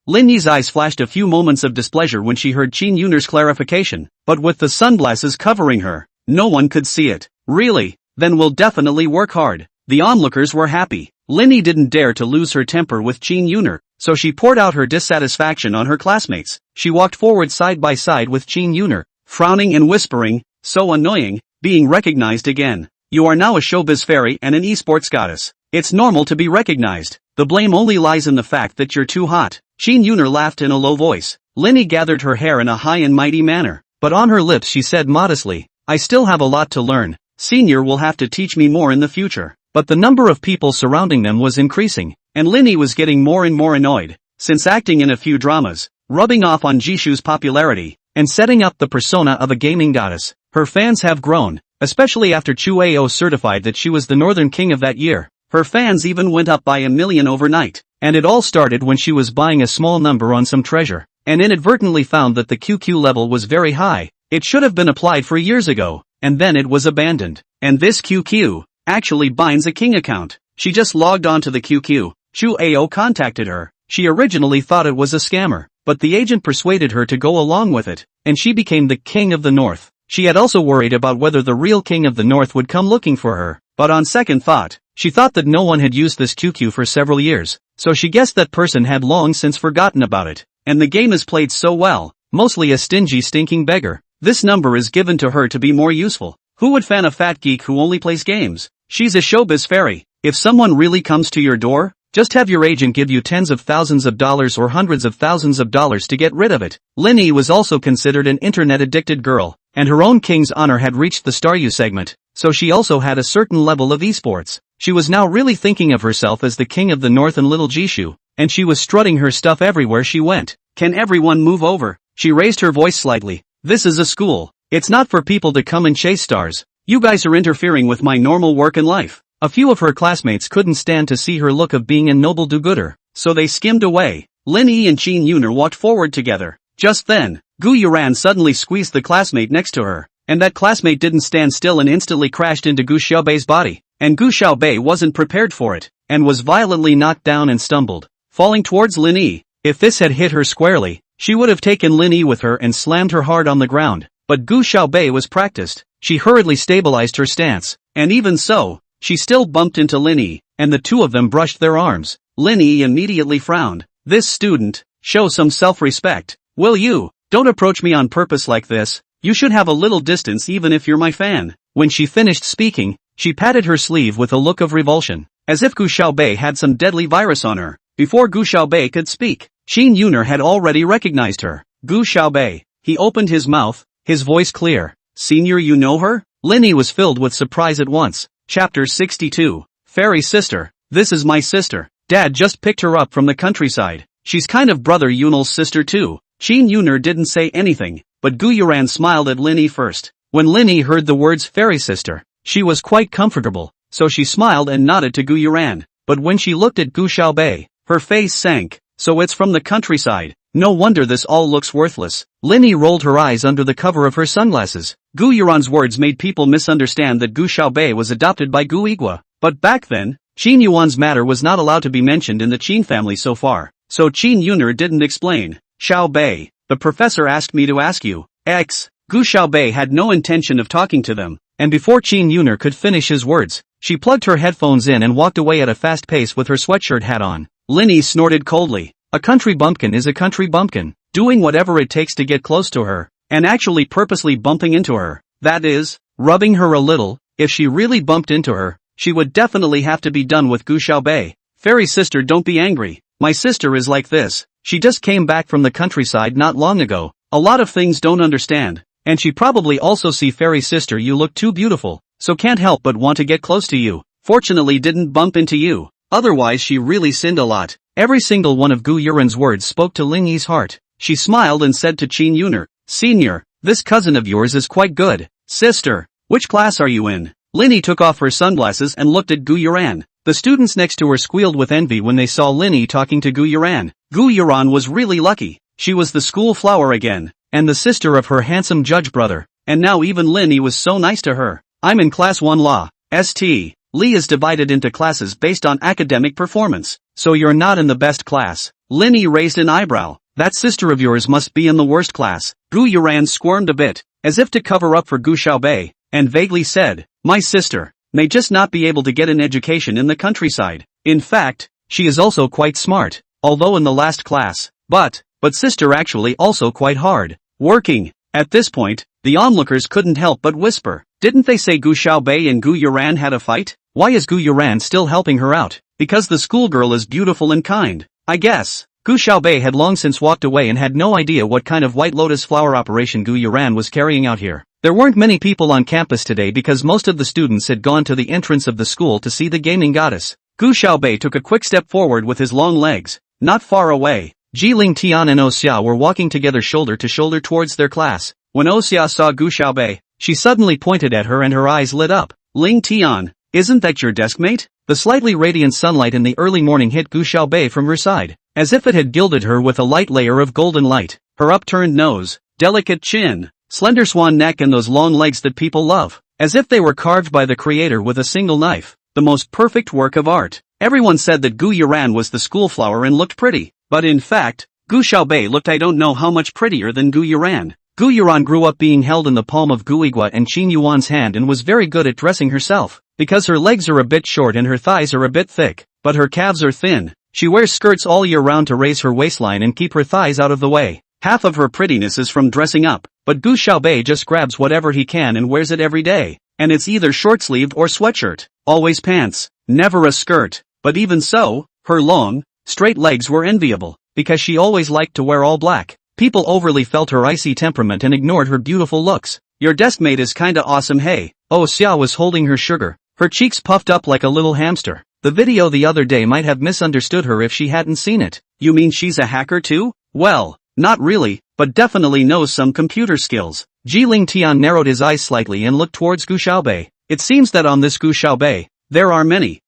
Linny's eyes flashed a few moments of displeasure when she heard Qin Yuner's clarification, but with the sunglasses covering her, no one could see it. "Really? Then we'll definitely work hard." The onlookers were happy. Linny didn't dare to lose her temper with Qin Yuner, so she poured out her dissatisfaction on her classmates. She walked forward side by side with Qin Yuner, frowning and whispering, "So annoying, being recognized again. You are now a showbiz fairy and an esports goddess. It's normal to be recognized. The blame only lies in the fact that you're too hot. Qin Yuner laughed in a low voice. Linny gathered her hair in a high and mighty manner, but on her lips she said modestly, I still have a lot to learn. Senior will have to teach me more in the future. But the number of people surrounding them was increasing, and Linny was getting more and more annoyed. Since acting in a few dramas, rubbing off on Jishu's popularity, and setting up the persona of a gaming goddess, her fans have grown, especially after Chu Ao certified that she was the Northern King of that year. Her fans even went up by 1 million overnight, and it all started when she was buying a small number on some treasure, and inadvertently found that the QQ level was very high. It should have been applied for years ago, and then it was abandoned. And this QQ actually binds a king account. She just logged onto the QQ. Chu Ao contacted her. She originally thought it was a scammer, but the agent persuaded her to go along with it, and she became the King of the North. She had also worried about whether the real King of the North would come looking for her, but on second thought, she thought that no one had used this QQ for several years, so she guessed that person had long since forgotten about it, and the game is played so well, mostly a stingy stinking beggar. This number is given to her to be more useful. Who would fan a fat geek who only plays games? She's a showbiz fairy. If someone really comes to your door, just have your agent give you tens of thousands of dollars or hundreds of thousands of dollars to get rid of it. Linny was also considered an internet-addicted girl, and her own King's Honor had reached the Staryu segment, so she also had a certain level of esports. She was now really thinking of herself as the King of the North and Little Jishu, and she was strutting her stuff everywhere she went. Can everyone move over? She raised her voice slightly. This is a school. It's not for people to come and chase stars. You guys are interfering with my normal work and life. A few of her classmates couldn't stand to see her look of being a noble do-gooder, so they skimmed away. Linny and Qin Yuner walked forward together. Just then, Gu Yuran suddenly squeezed the classmate next to her, and that classmate didn't stand still and instantly crashed into Gu Xiaobei's body, and Gu Xiaobei wasn't prepared for it, and was violently knocked down and stumbled, falling towards Linny. If this had hit her squarely, she would have taken Linny with her and slammed her hard on the ground, but Gu Xiaobei was practiced. She hurriedly stabilized her stance, and even so, she still bumped into Linny, and the two of them brushed their arms. Linny immediately frowned. This student, show some self-respect, will you? Don't approach me on purpose like this. You should have a little distance even if you're my fan. When she finished speaking, she patted her sleeve with a look of revulsion, as if Gu Xiaobei had some deadly virus on her. Before Gu Xiaobei could speak, Qin Yuner had already recognized her. Gu Xiaobei. He opened his mouth, his voice clear. Senior, you know her? Linny was filled with surprise at once. Chapter 62. Fairy sister. This is my sister. Dad just picked her up from the countryside. She's kind of brother Yunel's sister too. Qin Yuner didn't say anything, but Gu Yuran smiled at Linny first. When Linny heard the words fairy sister, she was quite comfortable, so she smiled and nodded to Gu Yuran. But when she looked at Gu Xiaobei, her face sank. So it's from the countryside. No wonder this all looks worthless. Linny rolled her eyes under the cover of her sunglasses. Gu Yuran's words made people misunderstand that Gu Xiaobei was adopted by Gu Igua. But back then, Qin Yuan's matter was not allowed to be mentioned in the Qin family so far. So Qin Yuner didn't explain. Xiaobei, the professor asked me to ask you. Gu Xiaobei had no intention of talking to them. And before Qin Yuner could finish his words, she plugged her headphones in and walked away at a fast pace with her sweatshirt hat on. Linny snorted coldly. A country bumpkin is a country bumpkin, doing whatever it takes to get close to her, and actually purposely bumping into her. That is, rubbing her a little. If she really bumped into her, she would definitely have to be done with Gu Xiaobei. Fairy sister, don't be angry. My sister is like this. She just came back from the countryside not long ago. A lot of things don't understand. And she probably also see fairy sister, you look too beautiful, so can't help but want to get close to you. Fortunately didn't bump into you. Otherwise she really sinned a lot. Every single one of Gu Yuran's words spoke to Lingy's heart. She smiled and said to Qin Yuner, Senior, this cousin of yours is quite good. Sister, which class are you in? Linny took off her sunglasses and looked at Gu Yuran. The students next to her squealed with envy when they saw Linny talking to Gu Yuran. Gu Yuran was really lucky. She was the school flower again, and the sister of her handsome judge brother. And now even Linny was so nice to her. I'm in class 1 law. St. Lee is divided into classes based on academic performance. So you're not in the best class. Linny raised an eyebrow. That sister of yours must be in the worst class. Gu Yuran squirmed a bit, as if to cover up for Gu Xiaobei, and vaguely said, my sister may just not be able to get an education in the countryside. In fact, she is also quite smart, although in the last class. But sister actually also quite hard working. At this point, the onlookers couldn't help but whisper, didn't they say Gu Xiaobei and Gu Yuran had a fight? Why is Gu Yuran still helping her out? Because the schoolgirl is beautiful and kind, I guess. Gu Xiaobei had long since walked away and had no idea what kind of White Lotus flower operation Gu Yuran was carrying out here. There weren't many people on campus today because most of the students had gone to the entrance of the school to see the gaming goddess. Gu Xiaobei took a quick step forward with his long legs. Not far away, Ji Ling Tian and Oxia were walking together shoulder to shoulder towards their class. When Oxia saw Gu Xiaobei, she suddenly pointed at her and her eyes lit up. Ling Tian, isn't that your deskmate? The slightly radiant sunlight in the early morning hit Gu Xiaobei from her side, as if it had gilded her with a light layer of golden light. Her upturned nose, delicate chin, slender swan neck and those long legs that people love, as if they were carved by the creator with a single knife. The most perfect work of art. Everyone said that Gu Yuran was the school flower and looked pretty, but in fact, Gu Xiaobei looked I don't know how much prettier than Gu Yuran. Gu Yuran grew up being held in the palm of Gu Igua and Qin Yuan's hand and was very good at dressing herself, because her legs are a bit short and her thighs are a bit thick, but her calves are thin. She wears skirts all year round to raise her waistline and keep her thighs out of the way. Half of her prettiness is from dressing up, but Gu Xiaobei just grabs whatever he can and wears it every day, and it's either short-sleeved or sweatshirt, always pants, never a skirt, but even so, her long, straight legs were enviable, because she always liked to wear all black. People overly felt her icy temperament and ignored her beautiful looks. Your deskmate is kinda awesome hey. Oh Xia was holding her sugar, her cheeks puffed up like a little hamster. The video the other day might have misunderstood her if she hadn't seen it. You mean she's a hacker too? Well, not really, but definitely knows some computer skills. Ji Ling Tian narrowed his eyes slightly and looked towards Gu Xiaobei. It seems that on this Gu Xiaobei, there are many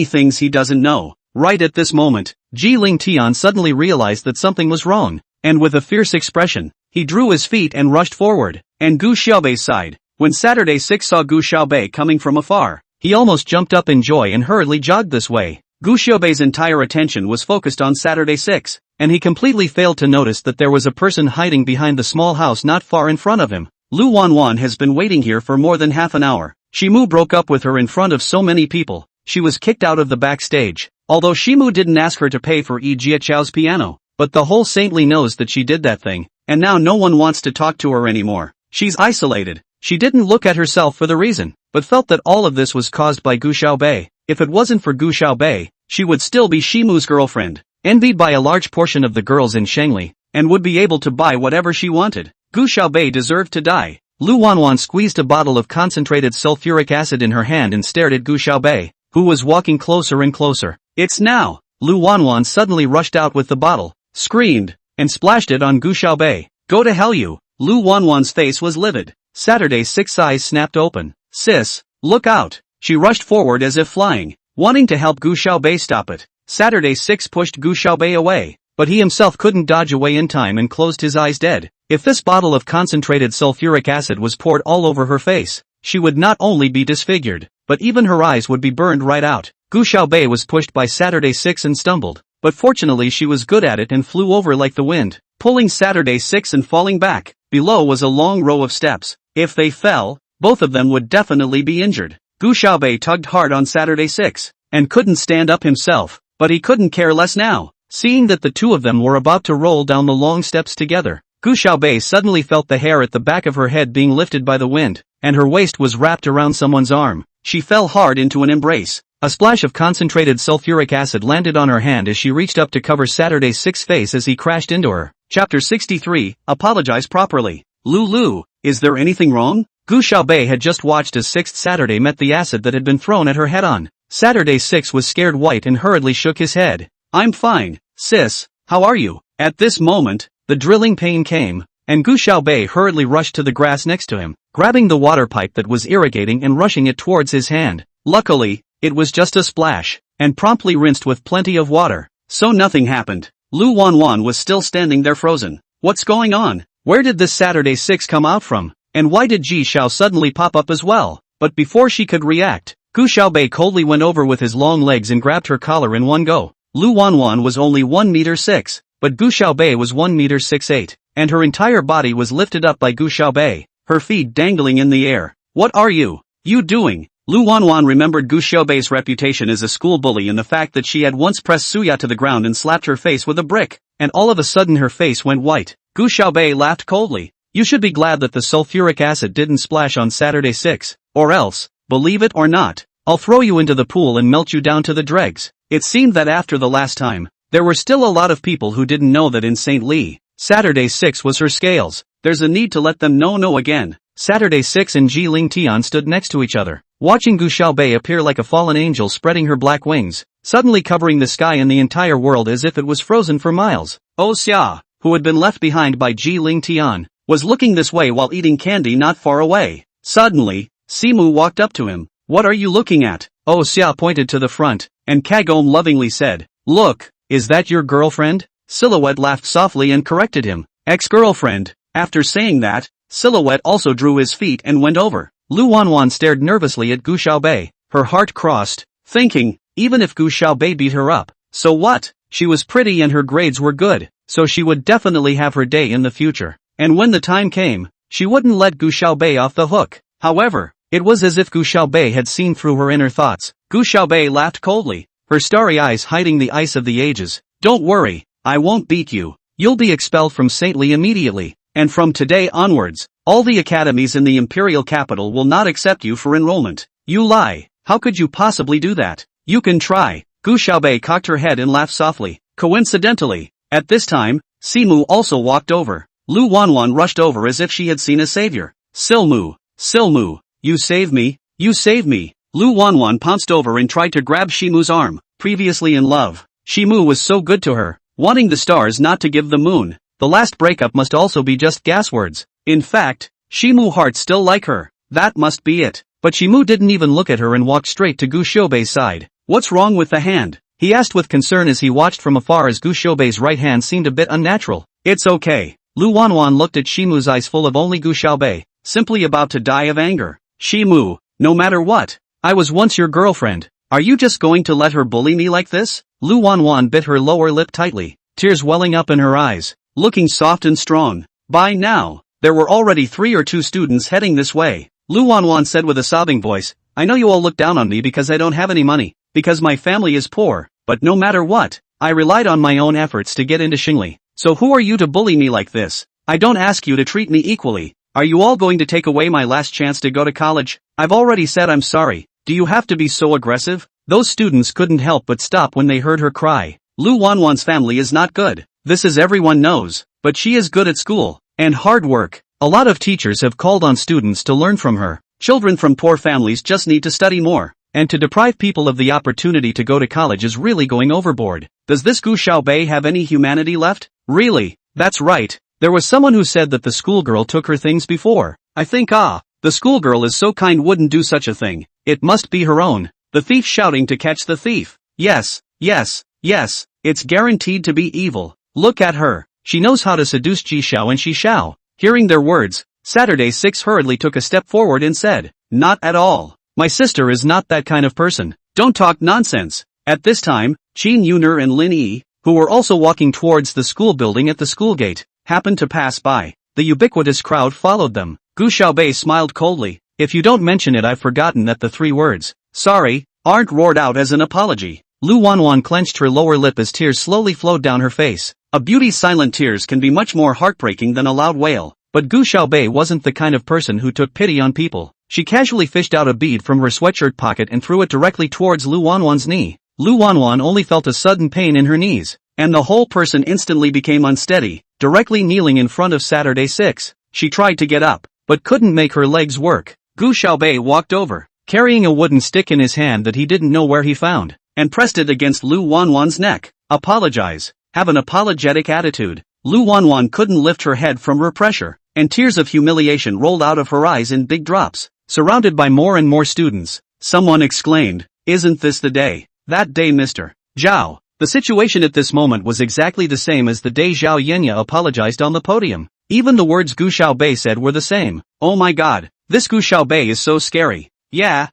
things he doesn't know. Right at this moment, Ji Ling Tian suddenly realized that something was wrong, and with a fierce expression, he drew his feet and rushed forward, and Gu Xiaobei sighed. When Saturday 6 saw Gu Xiaobei coming from afar, he almost jumped up in joy and hurriedly jogged this way. Gu Xiaobei's entire attention was focused on Saturday 6, and he completely failed to notice that there was a person hiding behind the small house not far in front of him. Lu Wanwan has been waiting here for more than half an hour. Shimu broke up with her in front of so many people. She was kicked out of the backstage, although Shimu didn't ask her to pay for Yi Jiachao's piano, but the whole saintly knows that she did that thing, and now no one wants to talk to her anymore. She's isolated. She didn't look at herself for the reason, but felt that all of this was caused by Gu Xiaobei. If it wasn't for Gu Xiaobei, she would still be Shimu's girlfriend, envied by a large portion of the girls in Shangli, and would be able to buy whatever she wanted. Gu Xiaobei deserved to die. Lu Wanwan squeezed a bottle of concentrated sulfuric acid in her hand and stared at Gu Xiaobei, who was walking closer and closer. It's now! Lu Wanwan suddenly rushed out with the bottle, screamed, and splashed it on Gu Xiaobei. Go to hell you! Lu Wanwan's face was livid. Saturday 6's eyes snapped open. Sis, look out! She rushed forward as if flying, wanting to help Gu Xiaobei stop it. Saturday 6 pushed Gu Xiaobei away, but he himself couldn't dodge away in time and closed his eyes dead. If this bottle of concentrated sulfuric acid was poured all over her face, she would not only be disfigured, but even her eyes would be burned right out. Gu Xiaobei was pushed by Saturday 6 and stumbled, but fortunately she was good at it and flew over like the wind, pulling Saturday 6 and falling back. Below was a long row of steps. If they fell, both of them would definitely be injured. Gu Xiaobei tugged hard on Saturday 6, and couldn't stand up himself, but he couldn't care less now, seeing that the two of them were about to roll down the long steps together. Gu Xiaobei suddenly felt the hair at the back of her head being lifted by the wind, and her waist was wrapped around someone's arm. She fell hard into an embrace. A splash of concentrated sulfuric acid landed on her hand as she reached up to cover Saturday 6's face as he crashed into her. Chapter 63, Apologize Properly. Lulu, is there anything wrong? Gu Xiaobei had just watched as 6th Saturday met the acid that had been thrown at her head on. Saturday 6 was scared white and hurriedly shook his head. I'm fine, sis, how are you? At this moment, the drilling pain came, and Gu Xiaobei hurriedly rushed to the grass next to him, grabbing the water pipe that was irrigating and rushing it towards his hand. Luckily, it was just a splash, and promptly rinsed with plenty of water, so nothing happened. Lu Wanwan was still standing there frozen. What's going on? Where did this Saturday 6 come out from? And why did Ji Xiao suddenly pop up as well? But before she could react, Gu Xiaobei coldly went over with his long legs and grabbed her collar in one go. Lu Wanwan was only 1 meter 6, but Gu Xiaobei was 1 meter 6'8", and her entire body was lifted up by Gu Xiaobei, her feet dangling in the air. What are you doing? Lu Wanwan remembered Gu Xiaobei's reputation as a school bully and the fact that she had once pressed Suya to the ground and slapped her face with a brick, and all of a sudden her face went white. Gu Xiaobei laughed coldly. You should be glad that the sulfuric acid didn't splash on Saturday 6, or else, believe it or not, I'll throw you into the pool and melt you down to the dregs. It seemed that after the last time, there were still a lot of people who didn't know that in St. Lee, Saturday 6 was her scales. There's a need to let them know again. Saturday 6 and Ji Ling Tian stood next to each other, watching Gu Xiaobei appear like a fallen angel spreading her black wings, suddenly covering the sky and the entire world as if it was frozen for miles. Oh Xia, who had been left behind by Ji Ling Tian, was looking this way while eating candy not far away. Suddenly, Simu walked up to him. What are you looking at? Oh Xia pointed to the front, and Kagome lovingly said, look, is that your girlfriend? Silhouette laughed softly and corrected him. Ex-girlfriend. After saying that, Silhouette also drew his feet and went over. Lu Wanwan stared nervously at Gu Xiaobei, her heart crossed, thinking, even if Gu Xiaobei beat her up, so what? She was pretty and her grades were good, so she would definitely have her day in the future. And when the time came, she wouldn't let Gu Xiaobei off the hook. However, it was as if Gu Xiaobei had seen through her inner thoughts. Gu Xiaobei laughed coldly, her starry eyes hiding the ice of the ages. Don't worry, I won't beat you. You'll be expelled from St. Lee immediately. And from today onwards, all the academies in the imperial capital will not accept you for enrollment. You lie. How could you possibly do that? You can try. Gu Xiaobei cocked her head and laughed softly. Coincidentally, at this time, Simu also walked over. Lu Wanwan rushed over as if she had seen a savior. Silmu, you save me, you save me. Lu Wanwan pounced over and tried to grab Shimu's arm. Previously in love, Shimu was so good to her, wanting the stars not to give the moon. The last breakup must also be just gas words. In fact, Shimu heart still like her. That must be it. But Shimu didn't even look at her and walked straight to Gu Xiaobei's side. What's wrong with the hand? He asked with concern as he watched from afar as Gu Xiaobei's right hand seemed a bit unnatural. It's okay. Lu Wanwan looked at Shimu's eyes full of only Gu Xiaobei, simply about to die of anger. Shimu, no matter what, I was once your girlfriend. Are you just going to let her bully me like this? Lu Wanwan bit her lower lip tightly, tears welling up in her eyes, looking soft and strong. By now, there were already 3 or 2 students heading this way. Lu Wanwan said with a sobbing voice, I know you all look down on me because I don't have any money, because my family is poor, but no matter what, I relied on my own efforts to get into Xingli. So who are you to bully me like this? I don't ask you to treat me equally. Are you all going to take away my last chance to go to college? I've already said I'm sorry. Do you have to be so aggressive? Those students couldn't help but stop when they heard her cry. Lu Wanwan's family is not good. This is everyone knows, but she is good at school, and hard work. A lot of teachers have called on students to learn from her. Children from poor families just need to study more, and to deprive people of the opportunity to go to college is really going overboard. Does this Gu Xiaobei have any humanity left? Really? That's right. There was someone who said that the schoolgirl took her things before. I think the schoolgirl is so kind wouldn't do such a thing. It must be her own. The thief shouting to catch the thief. Yes, it's guaranteed to be evil. Look at her. She knows how to seduce Ji Xiao and Shi Xiao. Hearing their words, Saturday 6 hurriedly took a step forward and said, not at all. My sister is not that kind of person. Don't talk nonsense. At this time, Qin Yuner and Lin Yi, who were also walking towards the school building at the school gate, happened to pass by. The ubiquitous crowd followed them. Gu Xiaobei smiled coldly. If you don't mention it, I've forgotten that the 3 words, sorry, aren't roared out as an apology. Lu Wanwan clenched her lower lip as tears slowly flowed down her face. A beauty's silent tears can be much more heartbreaking than a loud wail. But Gu Xiaobei wasn't the kind of person who took pity on people. She casually fished out a bead from her sweatshirt pocket and threw it directly towards Lu Wanwan's knee. Lu Wanwan only felt a sudden pain in her knees, and the whole person instantly became unsteady, directly kneeling in front of Saturday 6. She tried to get up, but couldn't make her legs work. Gu Xiaobei walked over, carrying a wooden stick in his hand that he didn't know where he found, and pressed it against Lu Wanwan's neck. Apologize. Have an apologetic attitude. Lu Wanwan couldn't lift her head from her pressure, and tears of humiliation rolled out of her eyes in big drops. Surrounded by more and more students, someone exclaimed, isn't this the day? That day Mr. Zhao. The situation at this moment was exactly the same as the day Zhao Yenya apologized on the podium. Even the words Gu Xiaobei said were the same. Oh my god, this Gu Xiaobei is so scary. Yeah,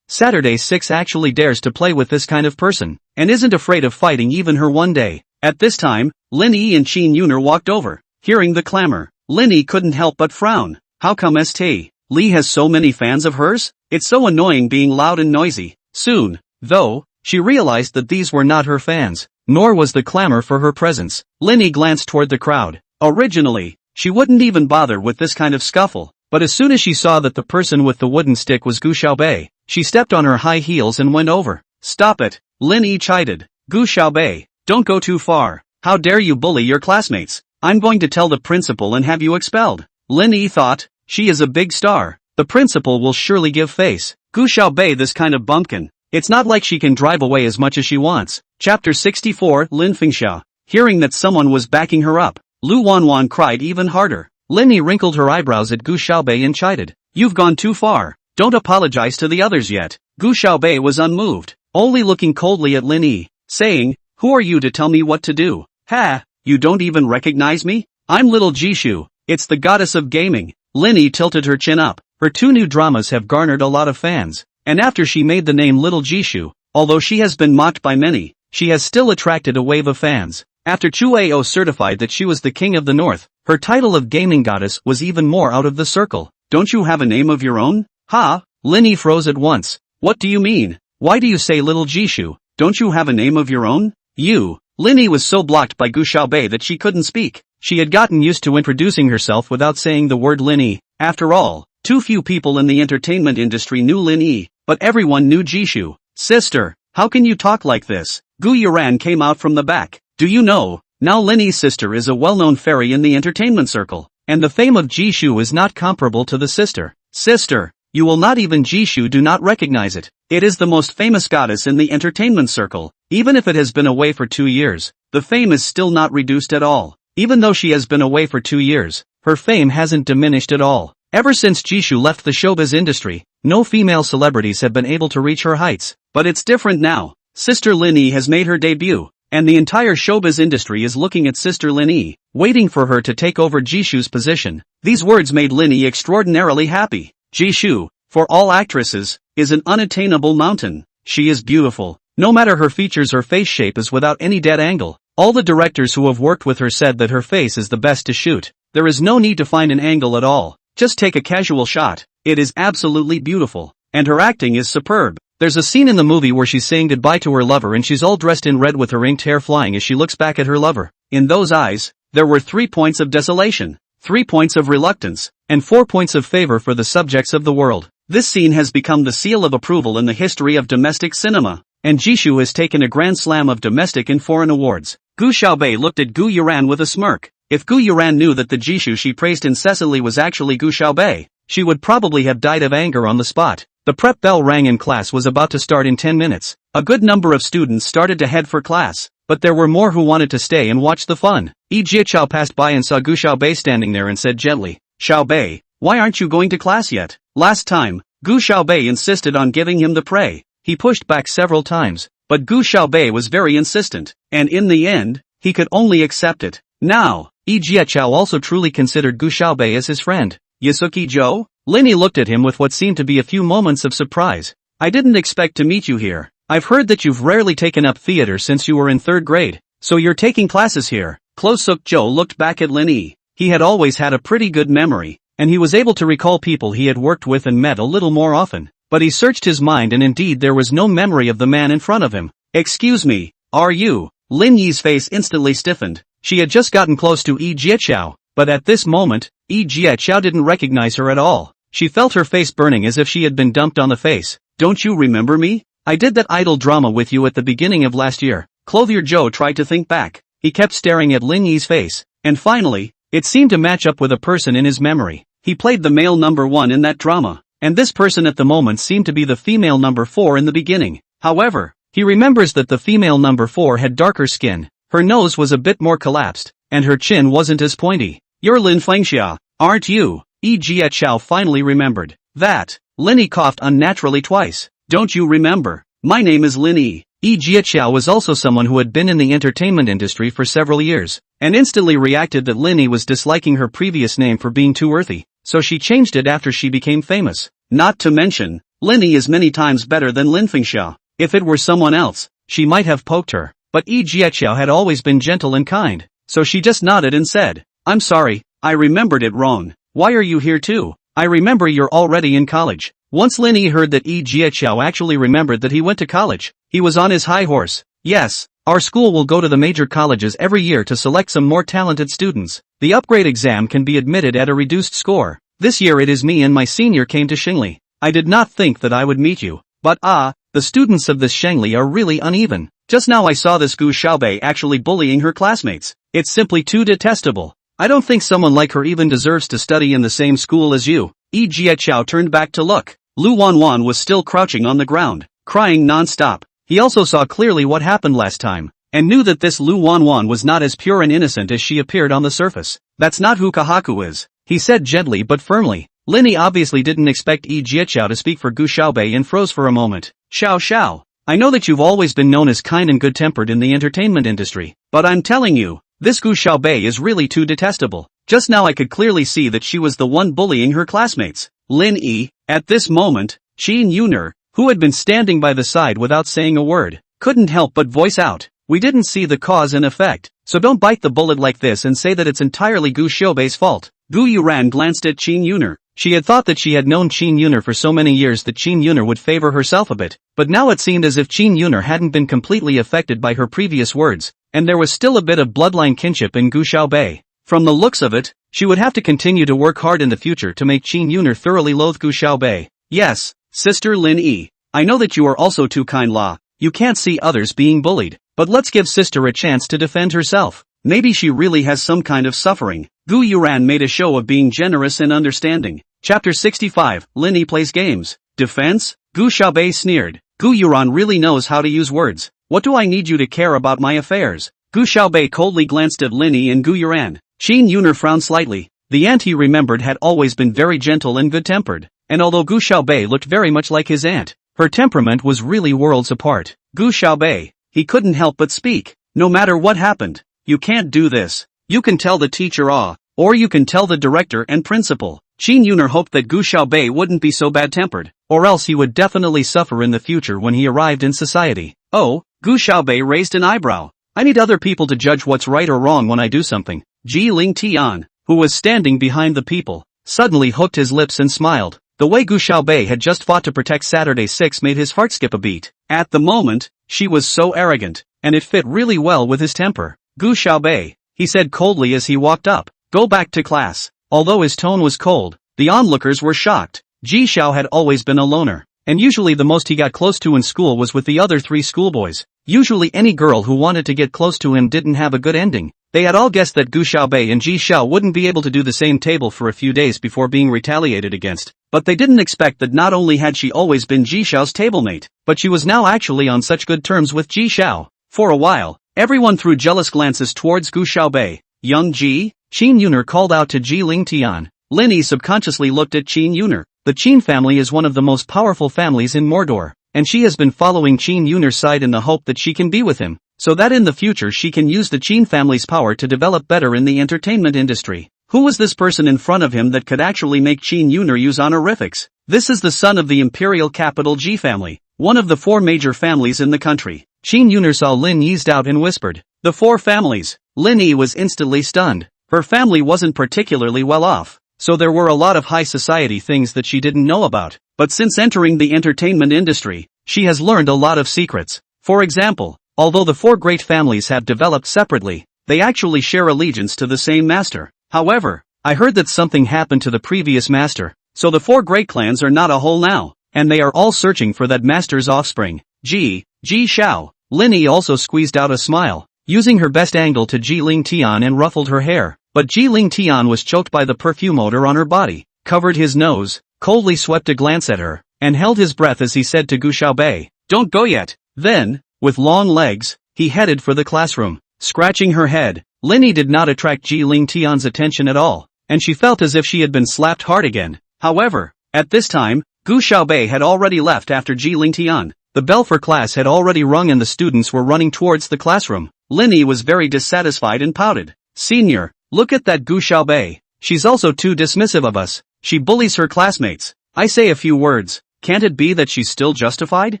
Saturday 6 actually dares to play with this kind of person, and isn't afraid of fighting even her one day. At this time, Lin Yi and Qin Yuner walked over. Hearing the clamor, Lin Yi couldn't help but frown. How come St. Lee has so many fans of hers? It's so annoying being loud and noisy. Soon, though, she realized that these were not her fans, nor was the clamor for her presence. Lin Yi glanced toward the crowd. Originally, she wouldn't even bother with this kind of scuffle, but as soon as she saw that the person with the wooden stick was Gu Xiaobei, She stepped on her high heels and went over. Stop it, Lin Yi chided. Gu Xiaobei, don't go too far. How dare you bully your classmates? I'm going to tell the principal and have you expelled. Lin Yi thought, she is a big star. The principal will surely give face. Gu Xiaobei this kind of bumpkin. It's not like she can drive away as much as she wants. Chapter 64 Lin Fengxia. Hearing that someone was backing her up, Lu Wanwan cried even harder. Lin Yi wrinkled her eyebrows at Gu Xiaobei and chided. You've gone too far. Don't apologize to the others yet. Gu Xiaobei was unmoved, only looking coldly at Lin Yi, saying, who are you to tell me what to do? Ha, you don't even recognize me? I'm little Jishu. It's the goddess of gaming. Lin Yi tilted her chin up. Her 2 new dramas have garnered a lot of fans. And after she made the name Little Jishu, although she has been mocked by many, she has still attracted a wave of fans. After Chu Ao certified that she was the king of the north, her title of gaming goddess was even more out of the circle. Don't you have a name of your own? Ha? Lin Yi froze at once. What do you mean? Why do you say Little Jishu? Don't you have a name of your own? You. Lin Yi was so blocked by Gu Xiaobei that she couldn't speak. She had gotten used to introducing herself without saying the word Lin Yi. After all, too few people in the entertainment industry knew Lin Yi, but everyone knew Jishu. Sister, how can you talk like this? Gu Yuran came out from the back. Do you know, now Lin Yi's sister is a well-known fairy in the entertainment circle, and the fame of Jishu is not comparable to the sister. Sister, you will not even Jishu do not recognize it. It is the most famous goddess in the entertainment circle. Even if it has been away for 2 years, the fame is still not reduced at all. Even though she has been away for 2 years, her fame hasn't diminished at all. Ever since Jishu left the showbiz industry, no female celebrities have been able to reach her heights. But it's different now. Sister Lin Yi has made her debut, and the entire showbiz industry is looking at Sister Lin Yi, waiting for her to take over Jishu's position. These words made Lin Yi extraordinarily happy. Jishu, for all actresses, is an unattainable mountain. She is beautiful. No matter her features or face shape is without any dead angle. All the directors who have worked with her said that her face is the best to shoot. There is no need to find an angle at all. Just take a casual shot. It is absolutely beautiful. And her acting is superb. There's a scene in the movie where she's saying goodbye to her lover and she's all dressed in red with her inked hair flying as she looks back at her lover. In those eyes, there were 3 points of desolation, 3 points of reluctance, and 4 points of favor for the subjects of the world. This scene has become the seal of approval in the history of domestic cinema, and Jishu has taken a grand slam of domestic and foreign awards. Gu Xiaobei looked at Gu Yuran with a smirk. If Gu Yuran knew that the Jishu she praised incessantly was actually Gu Xiaobei, she would probably have died of anger on the spot. The prep bell rang and class was about to start in 10 minutes. A good number of students started to head for class, but there were more who wanted to stay and watch the fun. Yi Jiachao passed by and saw Gu Xiaobei standing there and said gently, Xiaobei, why aren't you going to class yet? Last time, Gu Xiaobei insisted on giving him the prey. He pushed back several times, but Gu Xiaobei was very insistent, and in the end, he could only accept it. Now, Yi Jiachao also truly considered Gu Xiaobei as his friend. Yasuki Zhou? Lin Yi looked at him with what seemed to be a few moments of surprise. I didn't expect to meet you here. I've heard that you've rarely taken up theater since you were in 3rd grade, so you're taking classes here. Klosuk Zhou looked back at Lin Yi. He had always had a pretty good memory, and he was able to recall people he had worked with and met a little more often. But he searched his mind and indeed there was no memory of the man in front of him. Excuse me, are you? Lin Yi's face instantly stiffened. She had just gotten close to Yi Jiachao, but at this moment, Yi Jiachao didn't recognize her at all. She felt her face burning as if she had been dumped on the face. Don't you remember me? I did that idol drama with you at the beginning of last year. Clothier Zhou tried to think back. He kept staring at Lin Yi's face, and finally, it seemed to match up with a person in his memory. He played the male number 1 in that drama, and this person at the moment seemed to be the female number 4 in the beginning. However, he remembers that the female number 4 had darker skin, her nose was a bit more collapsed, and her chin wasn't as pointy. You're Lin Fengxia, aren't you? Yi Jiachao finally remembered. That. Lin Yi coughed unnaturally twice. Don't you remember? My name is Lin Yi. Yi Jiachao was also someone who had been in the entertainment industry for several years, and instantly reacted that Lin Yi was disliking her previous name for being too earthy, so she changed it after she became famous. Not to mention, Lin Yi is many times better than Lin Fengxia. If it were someone else, she might have poked her, but Yi Jiachao had always been gentle and kind, so she just nodded and said, I'm sorry, I remembered it wrong. Why are you here too? I remember you're already in college. Once Lin Yi heard that Yi Jiachao actually remembered that he went to college, he was on his high horse. Yes, our school will go to the major colleges every year to select some more talented students. The upgrade exam can be admitted at a reduced score. This year it is me and my senior came to Xingli. I did not think that I would meet you. But the students of this Shangli are really uneven. Just now I saw this Gu Xiaobei actually bullying her classmates. It's simply too detestable. I don't think someone like her even deserves to study in the same school as you. Yi Jiaqiao turned back to look. Lu Wanwan was still crouching on the ground, crying non-stop. He also saw clearly what happened last time, and knew that this Lu Wanwan was not as pure and innocent as she appeared on the surface. That's not who Kahaku is, he said gently but firmly. Linny obviously didn't expect Yi Jiaqiao to speak for Gu Xiaobei and froze for a moment. Xiao, I know that you've always been known as kind and good-tempered in the entertainment industry, but I'm telling you, this Gu Xiaobei is really too detestable. Just now I could clearly see that she was the one bullying her classmates. Lin Yi. At this moment, Qin Yuner, who had been standing by the side without saying a word, couldn't help but voice out. We didn't see the cause and effect, so don't bite the bullet like this and say that it's entirely Gu Xiaobei's fault. Gu Yuran glanced at Qin Yuner. She had thought that she had known Qin Yuner for so many years that Qin Yuner would favor herself a bit, but now it seemed as if Qin Yuner hadn't been completely affected by her previous words, and there was still a bit of bloodline kinship in Gu Xiaobei. From the looks of it, she would have to continue to work hard in the future to make Qin Yuner thoroughly loathe Gu Xiaobei. Yes, Sister Lin Yi. I know that you are also too kind La. You can't see others being bullied, but let's give Sister a chance to defend herself. Maybe she really has some kind of suffering. Gu Yuran made a show of being generous and understanding. Chapter 65, Lin Yi plays games. Defense? Gu Xiaobei sneered. Gu Yuran really knows how to use words. What do I need you to care about my affairs? Gu Xiaobei coldly glanced at Lin Yi and Gu Yuran. Qin Yuner frowned slightly. The aunt he remembered had always been very gentle and good-tempered, and although Gu Xiaobei looked very much like his aunt, her temperament was really worlds apart. Gu Xiaobei, he couldn't help but speak. No matter what happened, you can't do this. You can tell the teacher or you can tell the director and principal. Qin Yuner hoped that Gu Xiaobei wouldn't be so bad-tempered, or else he would definitely suffer in the future when he arrived in society. Oh, Gu Xiaobei raised an eyebrow. I need other people to judge what's right or wrong when I do something. Ji Ling Tian, who was standing behind the people, suddenly hooked his lips and smiled. The way Gu Xiaobei had just fought to protect Saturday 6 made his heart skip a beat. At the moment, she was so arrogant, and it fit really well with his temper. Gu Xiaobei, he said coldly as he walked up, go back to class. Although his tone was cold, the onlookers were shocked. Ji Xiao had always been a loner, and usually the most he got close to in school was with the other three schoolboys. Usually any girl who wanted to get close to him didn't have a good ending. They had all guessed that Gu Xiaobei and Ji Xiao wouldn't be able to do the same table for a few days before being retaliated against, but they didn't expect that not only had she always been Ji Xiao's tablemate, but she was now actually on such good terms with Ji Xiao. For a while, everyone threw jealous glances towards Gu Xiaobei. Young Ji? Qin Yuner called out to Ji Ling Tian. Lin Yi subconsciously looked at Qin Yuner. The Qin family is one of the most powerful families in Mordor, and she has been following Qin Yuner's side in the hope that she can be with him, so that in the future she can use the Qin family's power to develop better in the entertainment industry. Who was this person in front of him that could actually make Qin Yuner use honorifics? This is the son of the imperial capital Ji family, one of the four major families in the country. Qin Yuner saw Lin Yi's doubt and whispered, the four families. Lin Yi was instantly stunned. Her family wasn't particularly well off, so there were a lot of high society things that she didn't know about. But since entering the entertainment industry, she has learned a lot of secrets. For example, although the four great families have developed separately, they actually share allegiance to the same master. However, I heard that something happened to the previous master, so the four great clans are not a whole now, and they are all searching for that master's offspring. Ji Xiao. Lin Yi also squeezed out a smile, using her best angle to Ji Ling Tian and ruffled her hair, but Ji Ling Tian was choked by the perfume odor on her body, covered his nose, coldly swept a glance at her, and held his breath as he said to Gu Xiaobei, don't go yet. Then, with long legs, he headed for the classroom. Scratching her head, Lin Yi did not attract Ji Ling Tian's attention at all, and she felt as if she had been slapped hard again. However, at this time, Gu Xiaobei had already left after Ji Ling Tian. The bell for class had already rung and the students were running towards the classroom. Lin Yi was very dissatisfied and pouted. Senior, look at that Gu Xiaobei. She's also too dismissive of us. She bullies her classmates. I say a few words. Can't it be that she's still justified?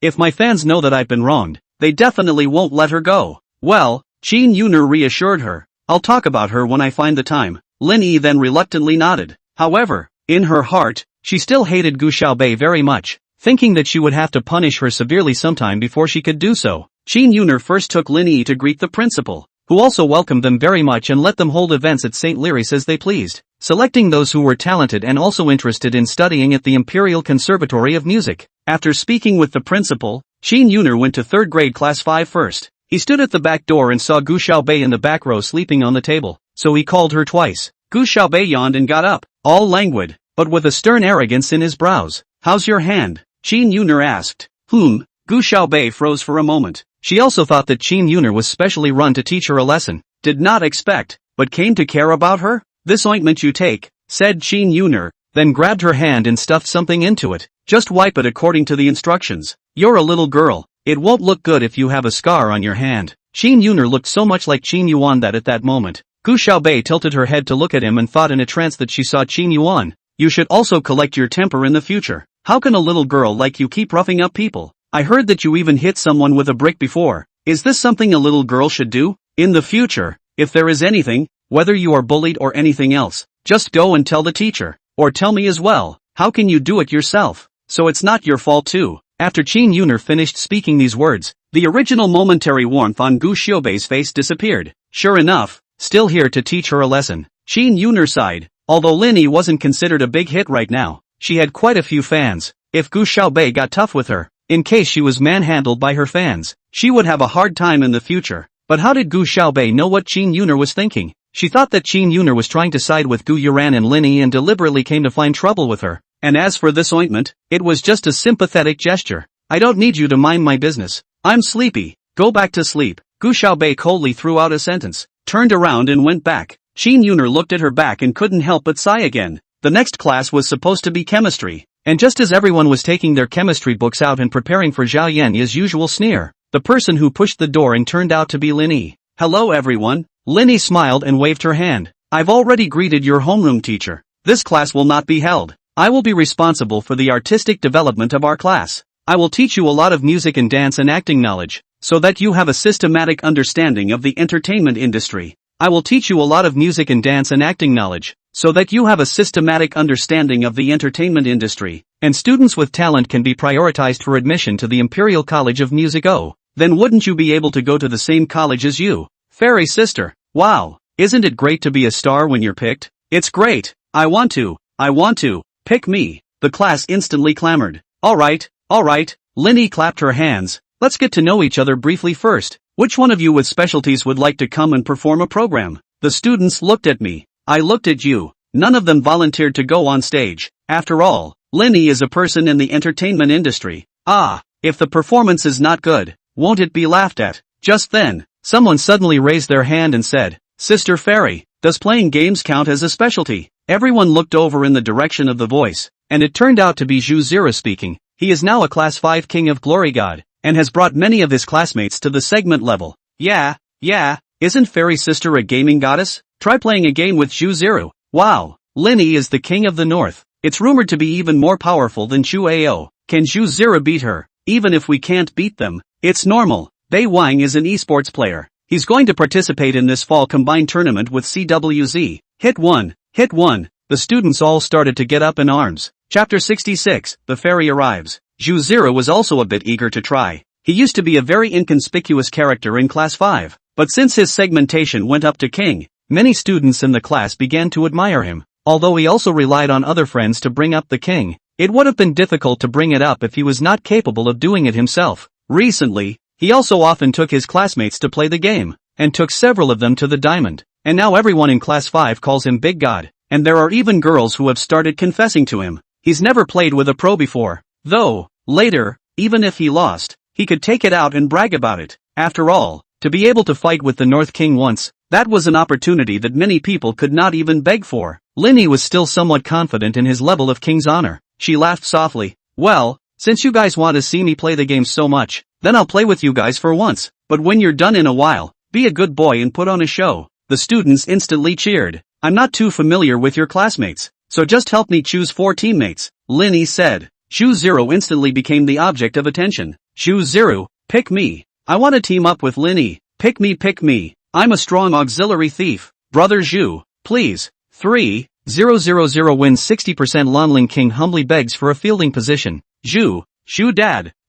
If my fans know that I've been wronged, they definitely won't let her go. Well, Qin Yuner reassured her. I'll talk about her when I find the time. Lin Yi then reluctantly nodded. However, in her heart, she still hated Gu Xiaobei very much, thinking that she would have to punish her severely sometime before she could do so. Qin Yuner first took Lin Yi to greet the principal, who also welcomed them very much and let them hold events at St. Lyris as they pleased. selecting those who were talented and also interested in studying at the Imperial Conservatory of Music. After speaking with the principal, Shin Yuner went to 3rd grade class 5 first. He stood at the back door and saw Gu Xiaobei in the back row sleeping on the table, so he called her twice. Gu Xiaobei yawned and got up, all languid, but with a stern arrogance in his brows. "How's your hand?" Shin Yuner asked. Gu Xiaobei froze for a moment. She also thought that Shin Yuner was specially run to teach her a lesson. Did not expect, but came to care about her? "This ointment you take," said Shin Yuner, then grabbed her hand and stuffed something into it. "Just wipe it according to the instructions. You're a little girl. It won't look good if you have a scar on your hand." Shin Yuner looked so much like Qin Yuan that at that moment, Gu Xiaobei tilted her head to look at him and thought in a trance that she saw Qin Yuan. "You should also collect your temper in the future. How can a little girl like you keep roughing up people? I heard that you even hit someone with a brick before. Is this something a little girl should do? In the future, if there is anything, whether you are bullied or anything else, just go and tell the teacher. Or tell me as well. How can you do it yourself? So it's not your fault too." After Qin Yuner finished speaking these words, the original momentary warmth on Gu Xiaobei's face disappeared. Sure enough, still here to teach her a lesson. Qin Yuner sighed. Although Linny wasn't considered a big hit right now, she had quite a few fans. If Gu Xiaobei got tough with her, in case she was manhandled by her fans, she would have a hard time in the future. But how did Gu Xiaobei know what Qin Yuner was thinking? She thought that Qin Yuner was trying to side with Gu Yuran and Linny and deliberately came to find trouble with her. And as for this ointment, it was just a sympathetic gesture. "I don't need you to mind my business. I'm sleepy. Go back to sleep." Gu Xiaobei coldly threw out a sentence, turned around and went back. Qin Yuner looked at her back and couldn't help but sigh again. The next class was supposed to be chemistry, and just as everyone was taking their chemistry books out and preparing for Zhao Yan's usual sneer, the person who pushed the door in turned out to be Linny. "Hello everyone." Linny smiled and waved her hand. "I've already greeted your homeroom teacher. This class will not be held. I will be responsible for the artistic development of our class. I will teach you a lot of music and dance and acting knowledge, so that you have a systematic understanding of the entertainment industry. I will teach you a lot of music and dance and acting knowledge, so that you have a systematic understanding of the entertainment industry, and students with talent can be prioritized for admission to the Imperial College of Music. Oh, then wouldn't you be able to go to the same college as you? Fairy sister. Wow, isn't it great to be a star when you're picked? It's great. I want to. Pick me. The class instantly clamored. All right. Linny clapped her hands. Let's get to know each other briefly first. Which one of you with specialties would like to come and perform a program? The students looked at me. I looked at you. None of them volunteered to go on stage. After all, Linny is a person in the entertainment industry. If the performance is not good, won't it be laughed at? Just then, someone suddenly raised their hand and said, "Sister Fairy, does playing games count as a specialty?" Everyone looked over in the direction of the voice, and it turned out to be Zhu Zira speaking. He is now a Class 5 King of Glory God, and has brought many of his classmates to the segment level. Yeah, isn't Fairy Sister a gaming goddess? Try playing a game with Zhu Zira. Wow, Linny is the King of the North. It's rumored to be even more powerful than Chu Ao. Can Zhu Zira beat her? Even if we can't beat them, it's normal. Bei Wang is an esports player. He's going to participate in this fall combined tournament with CWZ. Hit 1. The students all started to get up in arms. Chapter 66, The Fairy Arrives. Zhu Zira was also a bit eager to try. He used to be a very inconspicuous character in Class 5, but since his segmentation went up to King, many students in the class began to admire him. Although he also relied on other friends to bring up the King, it would have been difficult to bring it up if he was not capable of doing it himself. Recently, he also often took his classmates to play the game, and took several of them to the diamond, and now everyone in Class 5 calls him Big God, and there are even girls who have started confessing to him. He's never played with a pro before, though, later, even if he lost, he could take it out and brag about it. After all, to be able to fight with the North King once, that was an opportunity that many people could not even beg for. Linny was still somewhat confident in his level of King's honor. She laughed softly. "Well, since you guys want to see me play the game so much, then I'll play with you guys for once. But when you're done in a while, be a good boy and put on a show." The students instantly cheered. "I'm not too familiar with your classmates, so just help me choose 4 teammates," Linny said. Zhu Zira instantly became the object of attention. "Zhu Zira, pick me. I want to team up with Linny. Pick me. I'm a strong auxiliary thief. Brother Zhu, please." 3-0-0-0 wins 60%. Lonling King humbly begs for a fielding position. Zhu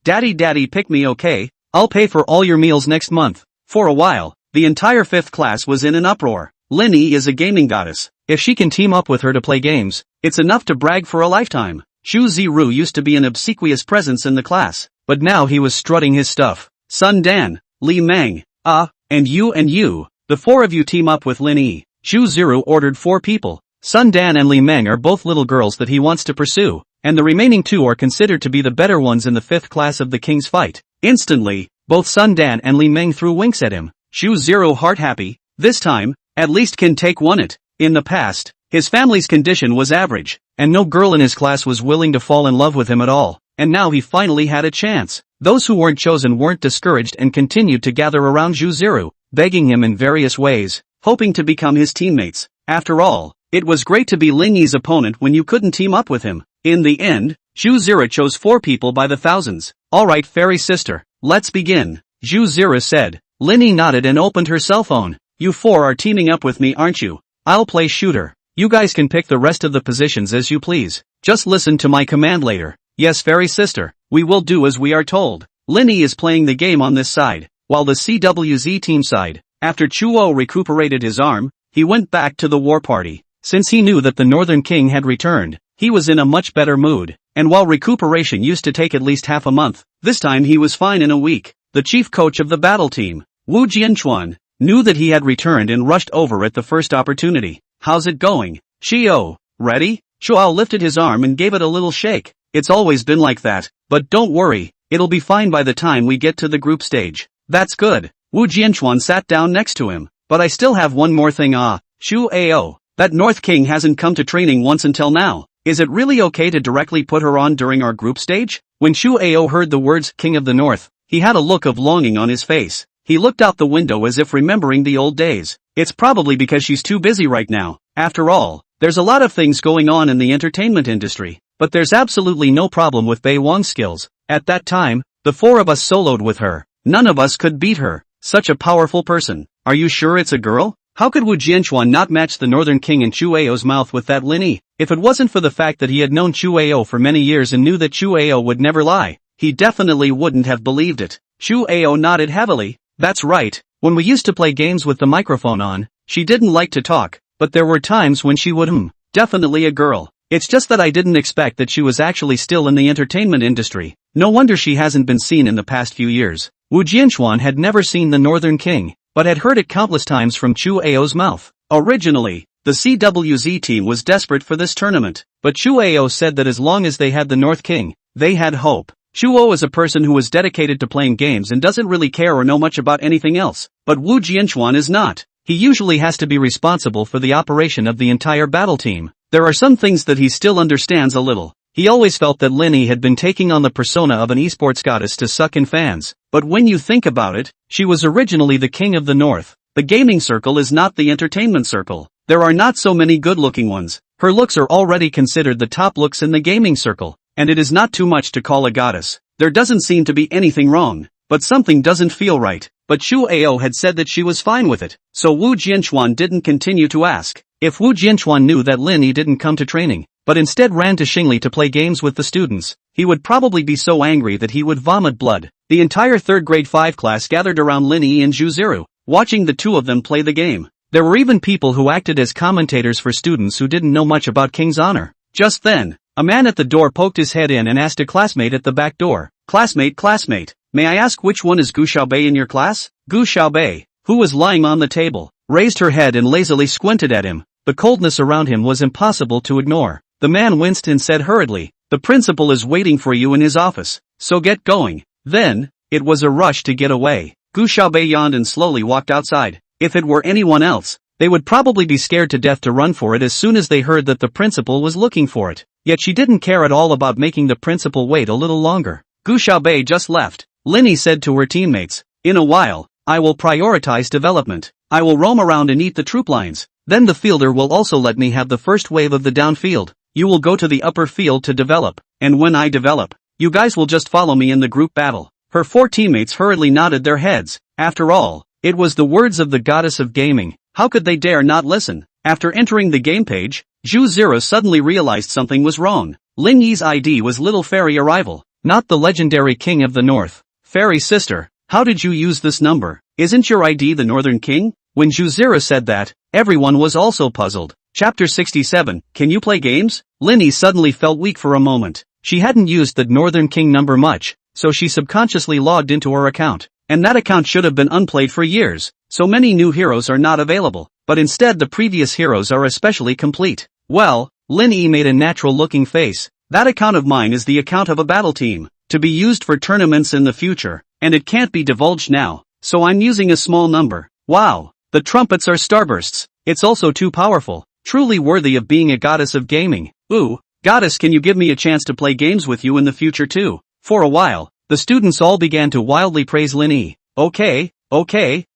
daddy pick me, okay? I'll pay for all your meals next month." For a while, the entire 5th class was in an uproar. Lin Yi is a gaming goddess. If she can team up with her to play games, It's enough to brag for a lifetime. Xu Ziru used to be an obsequious presence in the class, but now he was strutting his stuff. Sun Dan, Li Meng, and you, the four of you team up with Lin Yi. Xu Ziru ordered 4 people. Sun Dan and Li Meng are both little girls that he wants to pursue, and the remaining 2 are considered to be the better ones in the 5th class of the king's fight. Instantly, both Sun Dan and Li Meng threw winks at him. Xu Ziru heart happy. This time, at least can take one it. In the past, his family's condition was average, and no girl in his class was willing to fall in love with him at all. And now he finally had a chance. Those who weren't chosen weren't discouraged and continued to gather around Xu Ziru, begging him in various ways, hoping to become his teammates. After all, it was great to be Lin Yi's opponent when you couldn't team up with him. In the end, Xu Ziru chose 4 people by the thousands. Alright, fairy sister, let's begin, Xu Ziru said. Lin Yi nodded and opened her cell phone. You 4 are teaming up with me, aren't you? I'll play shooter. You guys can pick the rest of the positions as you please. Just listen to my command later. Yes, fairy sister, we will do as we are told. Lin Yi is playing the game on this side, while the CWZ team side. After Chuo recuperated his arm, he went back to the war party. Since he knew that the Northern King had returned, he was in a much better mood. And while recuperation used to take at least half a month, this time he was fine in a week. The chief coach of the battle team, Wu Jianchuan, knew that he had returned and rushed over at the first opportunity. How's it going? Shio, ready? Chuo lifted his arm and gave it a little shake. It's always been like that, but don't worry, it'll be fine by the time we get to the group stage. That's good. Wu Jianchuan sat down next to him. But I still have one more thing. Shu Ao, that North King hasn't come to training once until now. Is it really okay to directly put her on during our group stage? When Shu Ao heard the words King of the North, he had a look of longing on his face. He looked out the window as if remembering the old days. It's probably because she's too busy right now. After all, there's a lot of things going on in the entertainment industry. But there's absolutely no problem with Bei Wang's skills. At that time, the 4 of us soloed with her. None of us could beat her. Such a powerful person. Are you sure it's a girl? How could Wu Jianchuan not match the Northern King in Chu Ao's mouth with that Lin Yi? If it wasn't for the fact that he had known Chu Ao for many years and knew that Chu Ao would never lie, he definitely wouldn't have believed it. Chu Ao nodded heavily. That's right, when we used to play games with the microphone on, she didn't like to talk, but there were times when she would definitely a girl. It's just that I didn't expect that she was actually still in the entertainment industry. No wonder she hasn't been seen in the past few years. Wu Jianchuan had never seen the Northern King, but had heard it countless times from Chu Ao's mouth. Originally, the CWZ team was desperate for this tournament, but Chu Ao said that as long as they had the North King, they had hope. Chuo is a person who is dedicated to playing games and doesn't really care or know much about anything else, but Wu Jianchuan is not. He usually has to be responsible for the operation of the entire battle team. There are some things that he still understands a little. He always felt that Lin Yi had been taking on the persona of an esports goddess to suck in fans. But when you think about it, she was originally the King of the North. The gaming circle is not the entertainment circle. There are not so many good-looking ones. Her looks are already considered the top looks in the gaming circle, and it is not too much to call a goddess. There doesn't seem to be anything wrong, but something doesn't feel right. But Chu Ao had said that she was fine with it, so Wu Jianchuan didn't continue to ask. If Wu Jianchuan knew that Lin Yi didn't come to training, but instead ran to Xingli to play games with the students, he would probably be so angry that he would vomit blood. The entire 3rd grade 5 class gathered around Lin Yi and Zhu Ziru, watching the 2 of them play the game. There were even people who acted as commentators for students who didn't know much about King's honor. Just then, a man at the door poked his head in and asked a classmate at the back door, Classmate, may I ask which one is Gu Xiaobei in your class? Gu Xiaobei, who was lying on the table, raised her head and lazily squinted at him. The coldness around him was impossible to ignore. The man winced and said hurriedly, the principal is waiting for you in his office, so get going. Then, it was a rush to get away. Gu Xiaobei yawned and slowly walked outside. If it were anyone else, they would probably be scared to death to run for it as soon as they heard that the principal was looking for it. Yet she didn't care at all about making the principal wait a little longer. Gu Xiaobei just left. Lin Yi said to her teammates, in a while, I will prioritize development. I will roam around and eat the troop lines. Then the fielder will also let me have the first wave of the downfield. You will go to the upper field to develop, and when I develop, you guys will just follow me in the group battle. Her 4 teammates hurriedly nodded their heads. After all, it was the words of the goddess of gaming. How could they dare not listen? After entering the game page, Zhu Ziru suddenly realized something was wrong. Lin Yi's ID was Little Fairy Arrival, not the legendary King of the North. Fairy sister, how did you use this number? Isn't your ID the Northern King? When Juzira said that, everyone was also puzzled. Chapter 67, Can you play games? Linny suddenly felt weak for a moment. She hadn't used the Northern King number much, so she subconsciously logged into her account. And that account should have been unplayed for years. So many new heroes are not available, but instead the previous heroes are especially complete. Well, Linny made a natural-looking face. That account of mine is the account of a battle team, to be used for tournaments in the future, and it can't be divulged now, so I'm using a small number. Wow, the trumpets are starbursts. It's also too powerful, truly worthy of being a goddess of gaming. Ooh, goddess, can you give me a chance to play games with you in the future too? For a while, the students all began to wildly praise Linny. Okay,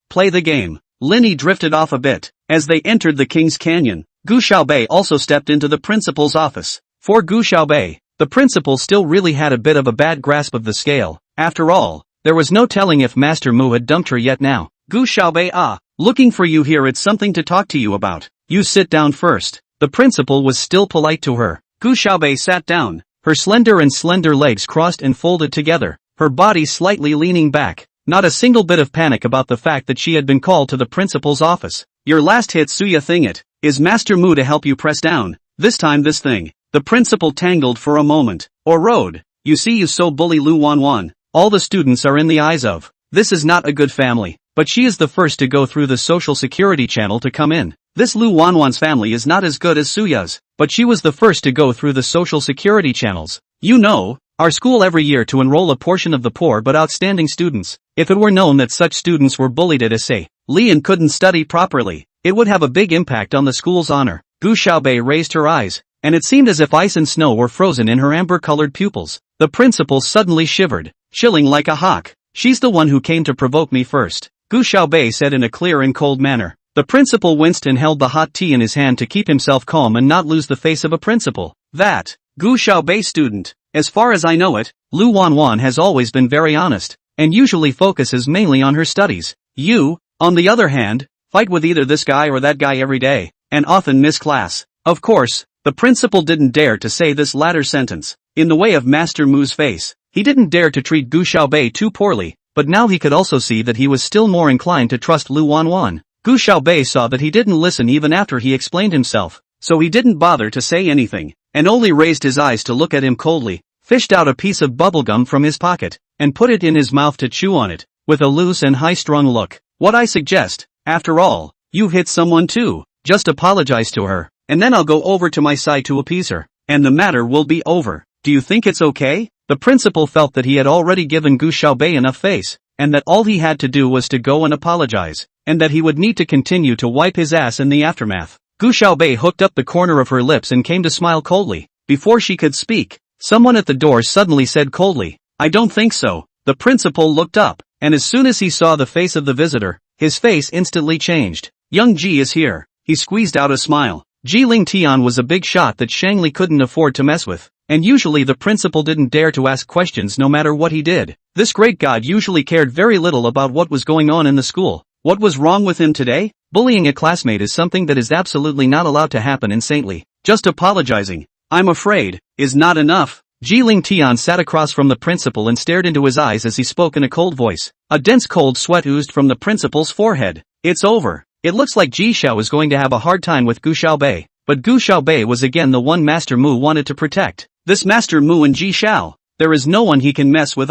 play the game. Linny drifted off a bit. As they entered the King's Canyon, Gu Xiaobei also stepped into the principal's office. For Gu Xiaobei, the principal still really had a bit of a bad grasp of the scale. After all, there was no telling if Master Mu had dumped her yet now. Gu Xiaobei, looking for you here, it's something to talk to you about. You sit down first. The principal was still polite to her. Gu Xiaobei sat down, her slender legs crossed and folded together, her body slightly leaning back. Not a single bit of panic about the fact that she had been called to the principal's office. Your last hit, Suya thing it. Is Master Mu to help you press down? This time this thing. The principal tangled for a moment. Or road. You see, you so bully Lu Wanwan. All the students are in the eyes of. This is not a good family. But she is the first to go through the social security channel to come in. This Lu Wanwan's family is not as good as Suya's. But she was the first to go through the social security channels. You know, our school every year to enroll a portion of the poor but outstanding students. If it were known that such students were bullied at SA, Lian couldn't study properly, it would have a big impact on the school's honor. Gu Xiaobei raised her eyes, and it seemed as if ice and snow were frozen in her amber-colored pupils. The principal suddenly shivered, chilling like a hawk. She's the one who came to provoke me first, Gu Xiaobei said in a clear and cold manner. The principal winced and held the hot tea in his hand to keep himself calm and not lose the face of a principal. That, Gu Xiaobei student, as far as I know it, Lu Wanwan has always been very honest, and usually focuses mainly on her studies. You, on the other hand, fight with either this guy or that guy every day, and often miss class. Of course, the principal didn't dare to say this latter sentence. In the way of Master Mu's face, he didn't dare to treat Gu Xiaobei too poorly, but now he could also see that he was still more inclined to trust Lu Wanwan. Gu Xiaobei saw that he didn't listen even after he explained himself, so he didn't bother to say anything, and only raised his eyes to look at him coldly, fished out a piece of bubblegum from his pocket, and put it in his mouth to chew on it, with a loose and high-strung look. What I suggest, after all, you've hit someone too, just apologize to her, and then I'll go over to my side to appease her, and the matter will be over. Do you think it's okay? The principal felt that he had already given Gu Xiaobei enough face, and that all he had to do was to go and apologize, and that he would need to continue to wipe his ass in the aftermath. Gu Xiaobei hooked up the corner of her lips and came to smile coldly. Before she could speak, someone at the door suddenly said coldly, I don't think so. The principal looked up, and as soon as he saw the face of the visitor, his face instantly changed. Young Ji is here. He squeezed out a smile. Ji Ling Tian was a big shot that Shangli couldn't afford to mess with, and usually the principal didn't dare to ask questions no matter what he did. This great god usually cared very little about what was going on in the school. What was wrong with him today? Bullying a classmate is something that is absolutely not allowed to happen in Saintly. Just apologizing, I'm afraid, is not enough. Ji Ling Tian sat across from the principal and stared into his eyes as he spoke in a cold voice. A dense cold sweat oozed from the principal's forehead. It's over. It looks like Ji Xiao is going to have a hard time with Gu Xiaobei. But Gu Xiaobei was again the one Master Mu wanted to protect. This Master Mu and Ji Xiao. There is no one he can mess with.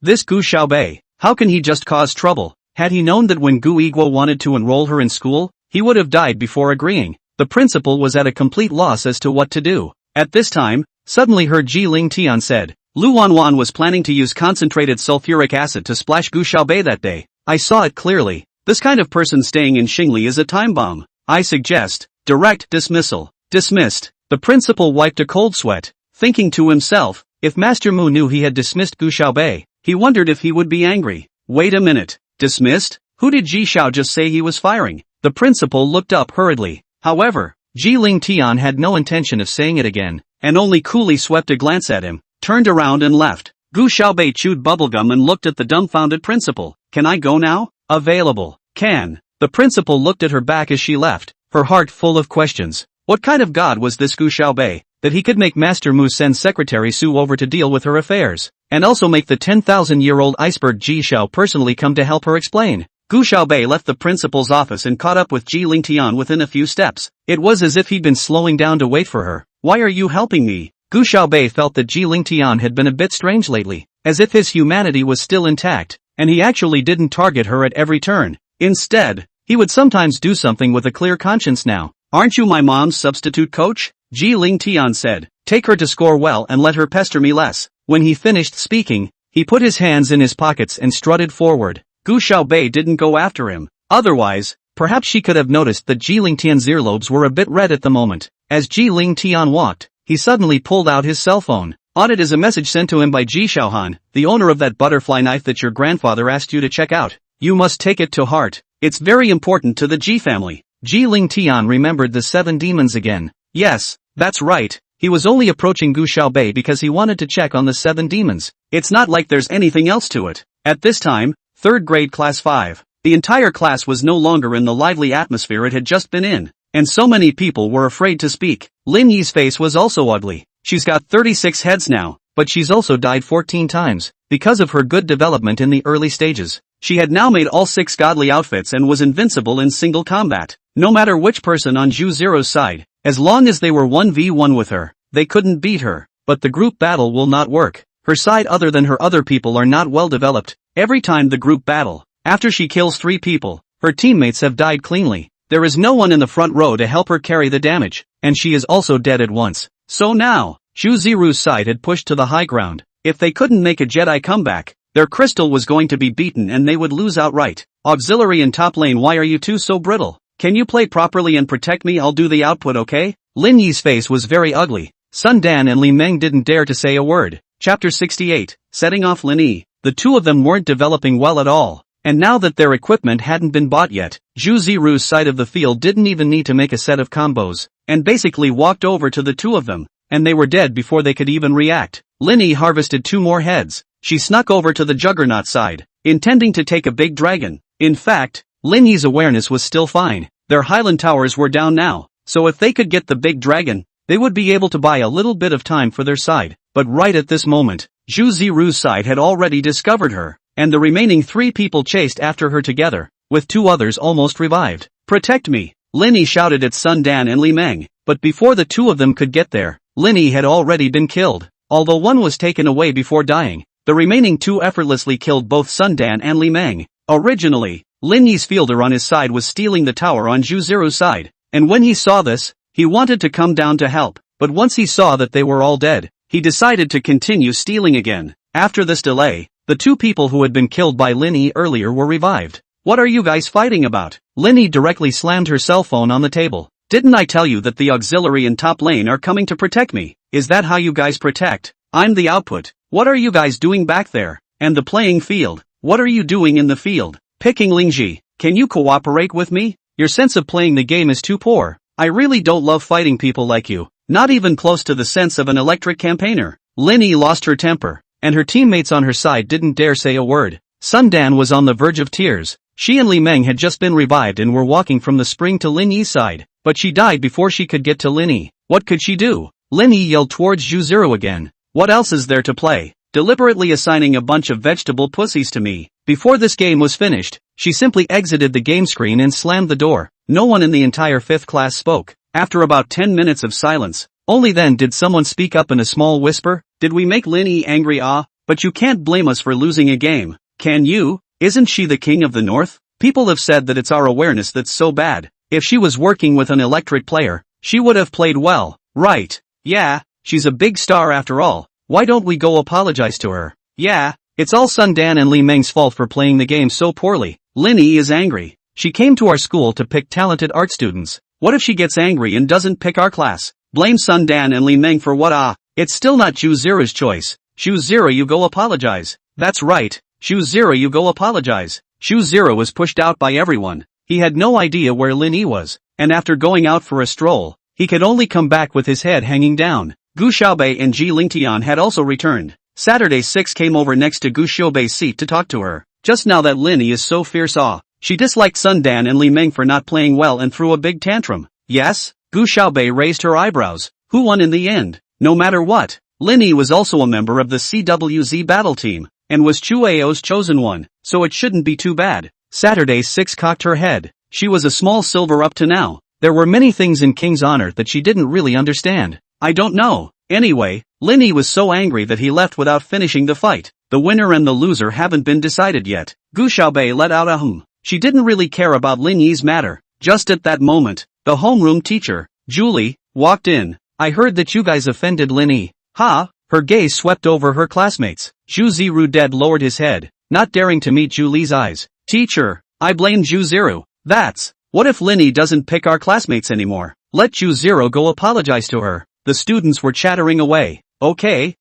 This Gu Xiaobei. How can he just cause trouble? Had he known that when Gu Yiguo wanted to enroll her in school, he would have died before agreeing. The principal was at a complete loss as to what to do. At this time, suddenly heard Ji Ling Tian said, Lu Wanwan was planning to use concentrated sulfuric acid to splash Gu Xiaobei that day. I saw it clearly. This kind of person staying in Xingli is a time bomb. I suggest, direct dismissal. Dismissed. The principal wiped a cold sweat, thinking to himself, if Master Mu knew he had dismissed Gu Xiaobei, he wondered if he would be angry. Wait a minute. Dismissed? Who did Ji Xiao just say he was firing? The principal looked up hurriedly. However, Ji Ling Tian had no intention of saying it again, and only coolly swept a glance at him, turned around and left. Gu Xiaobei chewed bubblegum and looked at the dumbfounded principal. Can I go now? Available. Can. The principal looked at her back as she left, her heart full of questions. What kind of god was this Gu Xiaobei, that he could make Master Mu send Secretary Su over to deal with her affairs, and also make the 10,000-year-old iceberg Ji Xiao personally come to help her explain? Gu Xiaobei left the principal's office and caught up with Ji Lingtian within a few steps. It was as if he'd been slowing down to wait for her. Why are you helping me? Gu Xiaobei felt that Ji Lingtian had been a bit strange lately, as if his humanity was still intact, and he actually didn't target her at every turn. Instead, he would sometimes do something with a clear conscience now. Aren't you my mom's substitute coach? Ji Lingtian said. Take her to score well and let her pester me less. When he finished speaking, he put his hands in his pockets and strutted forward. Gu Xiaobei didn't go after him. Otherwise, perhaps she could have noticed that Ji Lingtian's earlobes were a bit red at the moment. As Ji Lingtian walked, he suddenly pulled out his cell phone. On it is a message sent to him by Ji Xiaohan, the owner of that butterfly knife that your grandfather asked you to check out. You must take it to heart. It's very important to the Ji family. Ji Lingtian remembered the 7 demons again. Yes, that's right. He was only approaching Gu Xiaobei because he wanted to check on the 7 demons. It's not like there's anything else to it. At this time, 3rd grade class 5. The entire class was no longer in the lively atmosphere it had just been in, and so many people were afraid to speak. Lin Yi's face was also ugly. She's got 36 heads now, but she's also died 14 times, because of her good development in the early stages. She had now made all 6 godly outfits and was invincible in single combat. No matter which person on Zhu Zero's side, as long as they were 1v1 with her, they couldn't beat her. But the group battle will not work. Her side other than her other people are not well developed. Every time the group battle, after she kills 3 people, her teammates have died cleanly. There is no one in the front row to help her carry the damage, and she is also dead at once. So now, Zhu Ziru's side had pushed to the high ground. If they couldn't make a Jedi comeback, their crystal was going to be beaten and they would lose outright. Auxiliary in top lane, why are you two so brittle? Can you play properly and protect me? I'll do the output, okay? Lin Yi's face was very ugly. Sun Dan and Li Meng didn't dare to say a word. Chapter 68, Setting off Lin Yi. The two of them weren't developing well at all, and now that their equipment hadn't been bought yet, Zhu Ziru's side of the field didn't even need to make a set of combos, and basically walked over to the two of them, and they were dead before they could even react. Lin Yi harvested 2 more heads. She snuck over to the Juggernaut side, intending to take a big dragon. In fact, Lin Yi's awareness was still fine. Their Highland towers were down now, so if they could get the big dragon, they would be able to buy a little bit of time for their side. But right at this moment, Zhu Ziru's side had already discovered her, and the remaining 3 people chased after her together, with 2 others almost revived. Protect me! Lin Yi shouted at Sun Dan and Li Meng, but before the 2 of them could get there, Lin Yi had already been killed. Although one was taken away before dying, the remaining 2 effortlessly killed both Sun Dan and Li Meng. Originally, Lin Yi's fielder on his side was stealing the tower on Zhu Ziru's side, and when he saw this, he wanted to come down to help, but once he saw that they were all dead, he decided to continue stealing again. After this delay, the 2 people who had been killed by Lin Yi earlier were revived. What are you guys fighting about? Lin Yi directly slammed her cell phone on the table. Didn't I tell you that the auxiliary in top lane are coming to protect me? Is that how you guys protect? I'm the output. What are you guys doing back there? And the playing field? What are you doing in the field? Picking Lingji, can you cooperate with me? Your sense of playing the game is too poor. I really don't love fighting people like you. Not even close to the sense of an electric campaigner. Lin Yi lost her temper, and her teammates on her side didn't dare say a word. Sun Dan was on the verge of tears. She and Li Meng had just been revived and were walking from the spring to Lin Yi's side, but she died before she could get to Lin Yi. What could she do? Lin Yi yelled towards Zhu Ziru again. What else is there to play? Deliberately assigning a bunch of vegetable pussies to me. Before this game was finished, she simply exited the game screen and slammed the door. No one in the entire 5th class spoke. After about 10 minutes of silence, only then did someone speak up in a small whisper. Did we make Lin Yi angry? But you can't blame us for losing a game, can you? Isn't she the king of the north? People have said that it's our awareness that's so bad. If she was working with an electric player, she would have played well, right? Yeah, she's a big star after all. Why don't we go apologize to her? Yeah, it's all Sun Dan and Li Meng's fault for playing the game so poorly. Lin Yi is angry. She came to our school to pick talented art students. What if she gets angry and doesn't pick our class? Blame Sun Dan and Li Meng for what? It's still not Zhu Ziru's choice. Zhu Ziru, you go apologize. That's right. Zhu Ziru, you go apologize. Zhu Ziru was pushed out by everyone. He had no idea where Lin Yi was, and after going out for a stroll, he could only come back with his head hanging down. Gu Xiaobei and Ji Lingtian had also returned. Saturday 6 came over next to Gu Xiaobei's seat to talk to her. Just now that Lin Yi is so fierce. She disliked Sun Dan and Li Meng for not playing well and threw a big tantrum. Yes? Gu Xiaobei raised her eyebrows. Who won in the end? No matter what, Lin Yi was also a member of the CWZ battle team, and was Chu Ao's chosen one, so it shouldn't be too bad. Saturday 6 cocked her head. She was a small silver up to now. There were many things in King's honor that she didn't really understand. I don't know. Anyway, Linny was so angry that he left without finishing the fight. The winner and the loser haven't been decided yet. Gu Xiaobei let out a hum. She didn't really care about Lin Yi's matter. Just at that moment, the homeroom teacher, Julie, walked in. I heard that you guys offended Lin Yi. Ha! Her gaze swept over her classmates. Zhu Ziru dead lowered his head, not daring to meet Julie's eyes. Teacher, I blame Zhu Ziru. What if Lin Yi doesn't pick our classmates anymore? Let Zhu Ziru go apologize to her. The students were chattering away. Okay.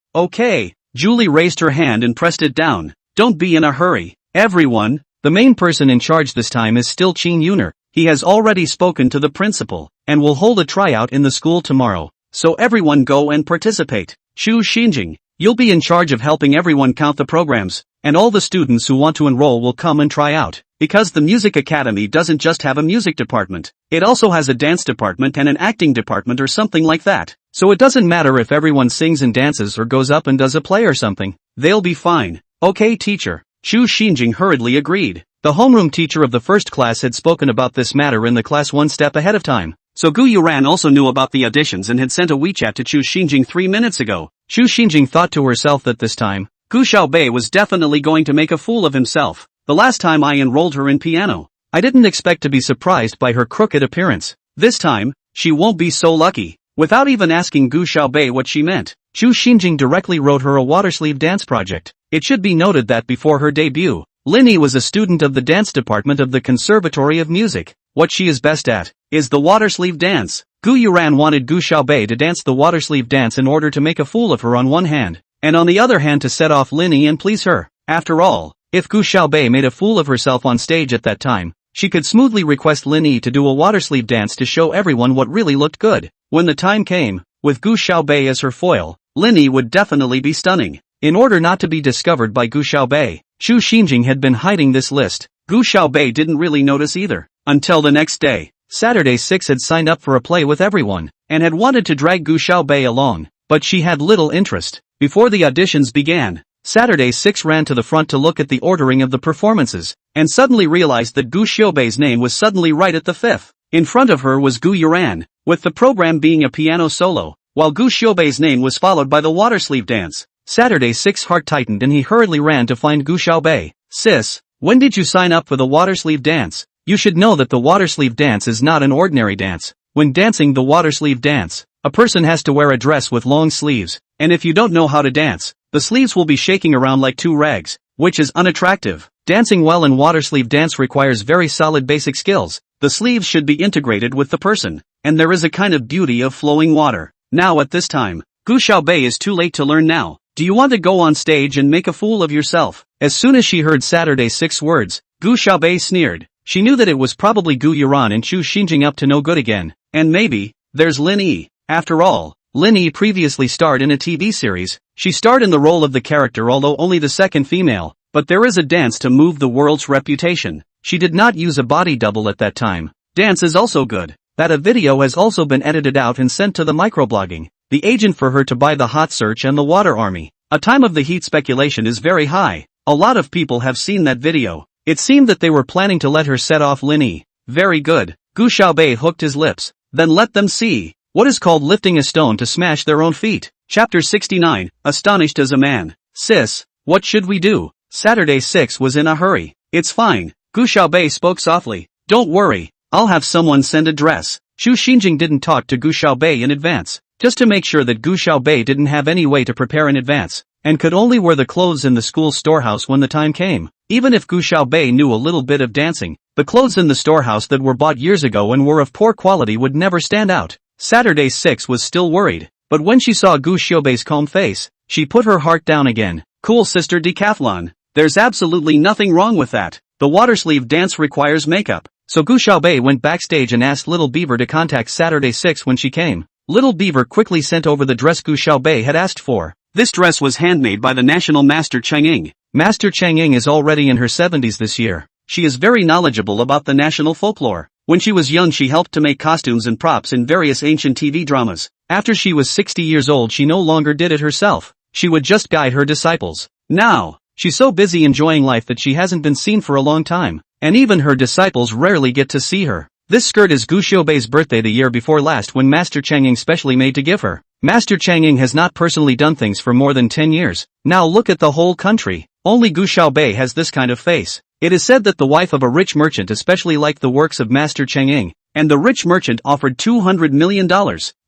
Julie raised her hand and pressed it down. Don't be in a hurry. Everyone, the main person in charge this time is still Qin Yuner. He has already spoken to the principal, and will hold a tryout in the school tomorrow. So everyone go and participate. Xu Xinjing, you'll be in charge of helping everyone count the programs, and all the students who want to enroll will come and try out. Because the music academy doesn't just have a music department, it also has a dance department and an acting department or something like that. So it doesn't matter if everyone sings and dances or goes up and does a play or something. They'll be fine. Okay, teacher. Xu Xinjing hurriedly agreed. The homeroom teacher of the first class had spoken about this matter in the class one step ahead of time. So Gu Yuran also knew about the auditions and had sent a WeChat to Xu Xinjing 3 minutes ago. Xu Xinjing thought to herself that this time, Gu Xiaobei was definitely going to make a fool of himself. The last time I enrolled her in piano, I didn't expect to be surprised by her crooked appearance. This time, she won't be so lucky. Without even asking Gu Xiaobei what she meant, Xu Xinjing directly wrote her a watersleeve dance project. It should be noted that before her debut, Lin Yi was a student of the dance department of the Conservatory of Music. What she is best at is the watersleeve dance. Gu Yuran wanted Gu Xiaobei to dance the watersleeve dance in order to make a fool of her on one hand, and on the other hand to set off Lin Yi and please her. After all, if Gu Xiaobei made a fool of herself on stage at that time, she could smoothly request Lin Yi to do a watersleeve dance to show everyone what really looked good. When the time came, with Gu Xiaobei as her foil, Lin Yi would definitely be stunning. In order not to be discovered by Gu Xiaobei, Xu Xinjing had been hiding this list. Gu Xiaobei didn't really notice either. Until the next day, Saturday 6 had signed up for a play with everyone, and had wanted to drag Gu Xiaobei along, but she had little interest. Before the auditions began, Saturday 6 ran to the front to look at the ordering of the performances, and suddenly realized that Gu Xiaobei's name was suddenly right at the fifth. In front of her was Gu Yuran, with the program being a piano solo, while Gu Xiaobei's name was followed by the watersleeve dance. Saturday 6 heart tightened and he hurriedly ran to find Gu Xiaobei. Sis, when did you sign up for the watersleeve dance? You should know that the watersleeve dance is not an ordinary dance. When dancing the watersleeve dance, a person has to wear a dress with long sleeves, and if you don't know how to dance, the sleeves will be shaking around like two rags, which is unattractive. Dancing well in watersleeve dance requires very solid basic skills. The sleeves should be integrated with the person, and there is a kind of beauty of flowing water. Now at this time, Gu Xiaobei is too late to learn now. Do you want to go on stage and make a fool of yourself? As soon as she heard Saturday 6 words, Gu Xiaobei sneered. She knew that it was probably Gu Yuran and Xu Xinjing up to no good again. And maybe, there's Lin Yi. After all, Lin Yi previously starred in a TV series. She starred in the role of the character although only the second female. But there is a dance to move the world's reputation. She did not use a body double at that time. Dance is also good. That a video has also been edited out and sent to the microblogging, the agent for her to buy the hot search and the water army. A time of the heat speculation is very high. A lot of people have seen that video. It seemed that they were planning to let her set off Lin Yi. Very good. Gu Xiaobei hooked his lips. Then let them see what is called lifting a stone to smash their own feet. Chapter 69, Astonished as a Man. Sis, what should we do? Saturday 6 was in a hurry. It's fine. Gu Xiaobei spoke softly. Don't worry. I'll have someone send a dress. Xu Xinjing didn't talk to Gu Xiaobei in advance, just to make sure that Gu Xiaobei didn't have any way to prepare in advance, and could only wear the clothes in the school storehouse when the time came. Even if Gu Xiaobei knew a little bit of dancing, the clothes in the storehouse that were bought years ago and were of poor quality would never stand out. Saturday 6 was still worried, but when she saw Gu Xiaobei's calm face, she put her heart down again. Cool sister decathlon. There's absolutely nothing wrong with that. The watersleeve dance requires makeup. So Gu Xiaobei went backstage and asked Little Beaver to contact Saturday 6 when she came. Little Beaver quickly sent over the dress Gu Xiaobei had asked for. This dress was handmade by the national master Chang'ing. Master Chang'ing is already in her 70s this year. She is very knowledgeable about the national folklore. When she was young she helped to make costumes and props in various ancient TV dramas. After she was 60 years old she no longer did it herself. She would just guide her disciples. Now, she's so busy enjoying life that she hasn't been seen for a long time. and even her disciples rarely get to see her. This skirt is Gu Xiaobei's birthday the year before last when Master Chang'ing specially made to give her. Master Chang'ing has not personally done things for more than 10 years. Now look at the whole country. Only Gu Xiaobei has this kind of face. It is said that the wife of a rich merchant especially liked the works of Master Chang'ing, and the rich merchant offered $200 million,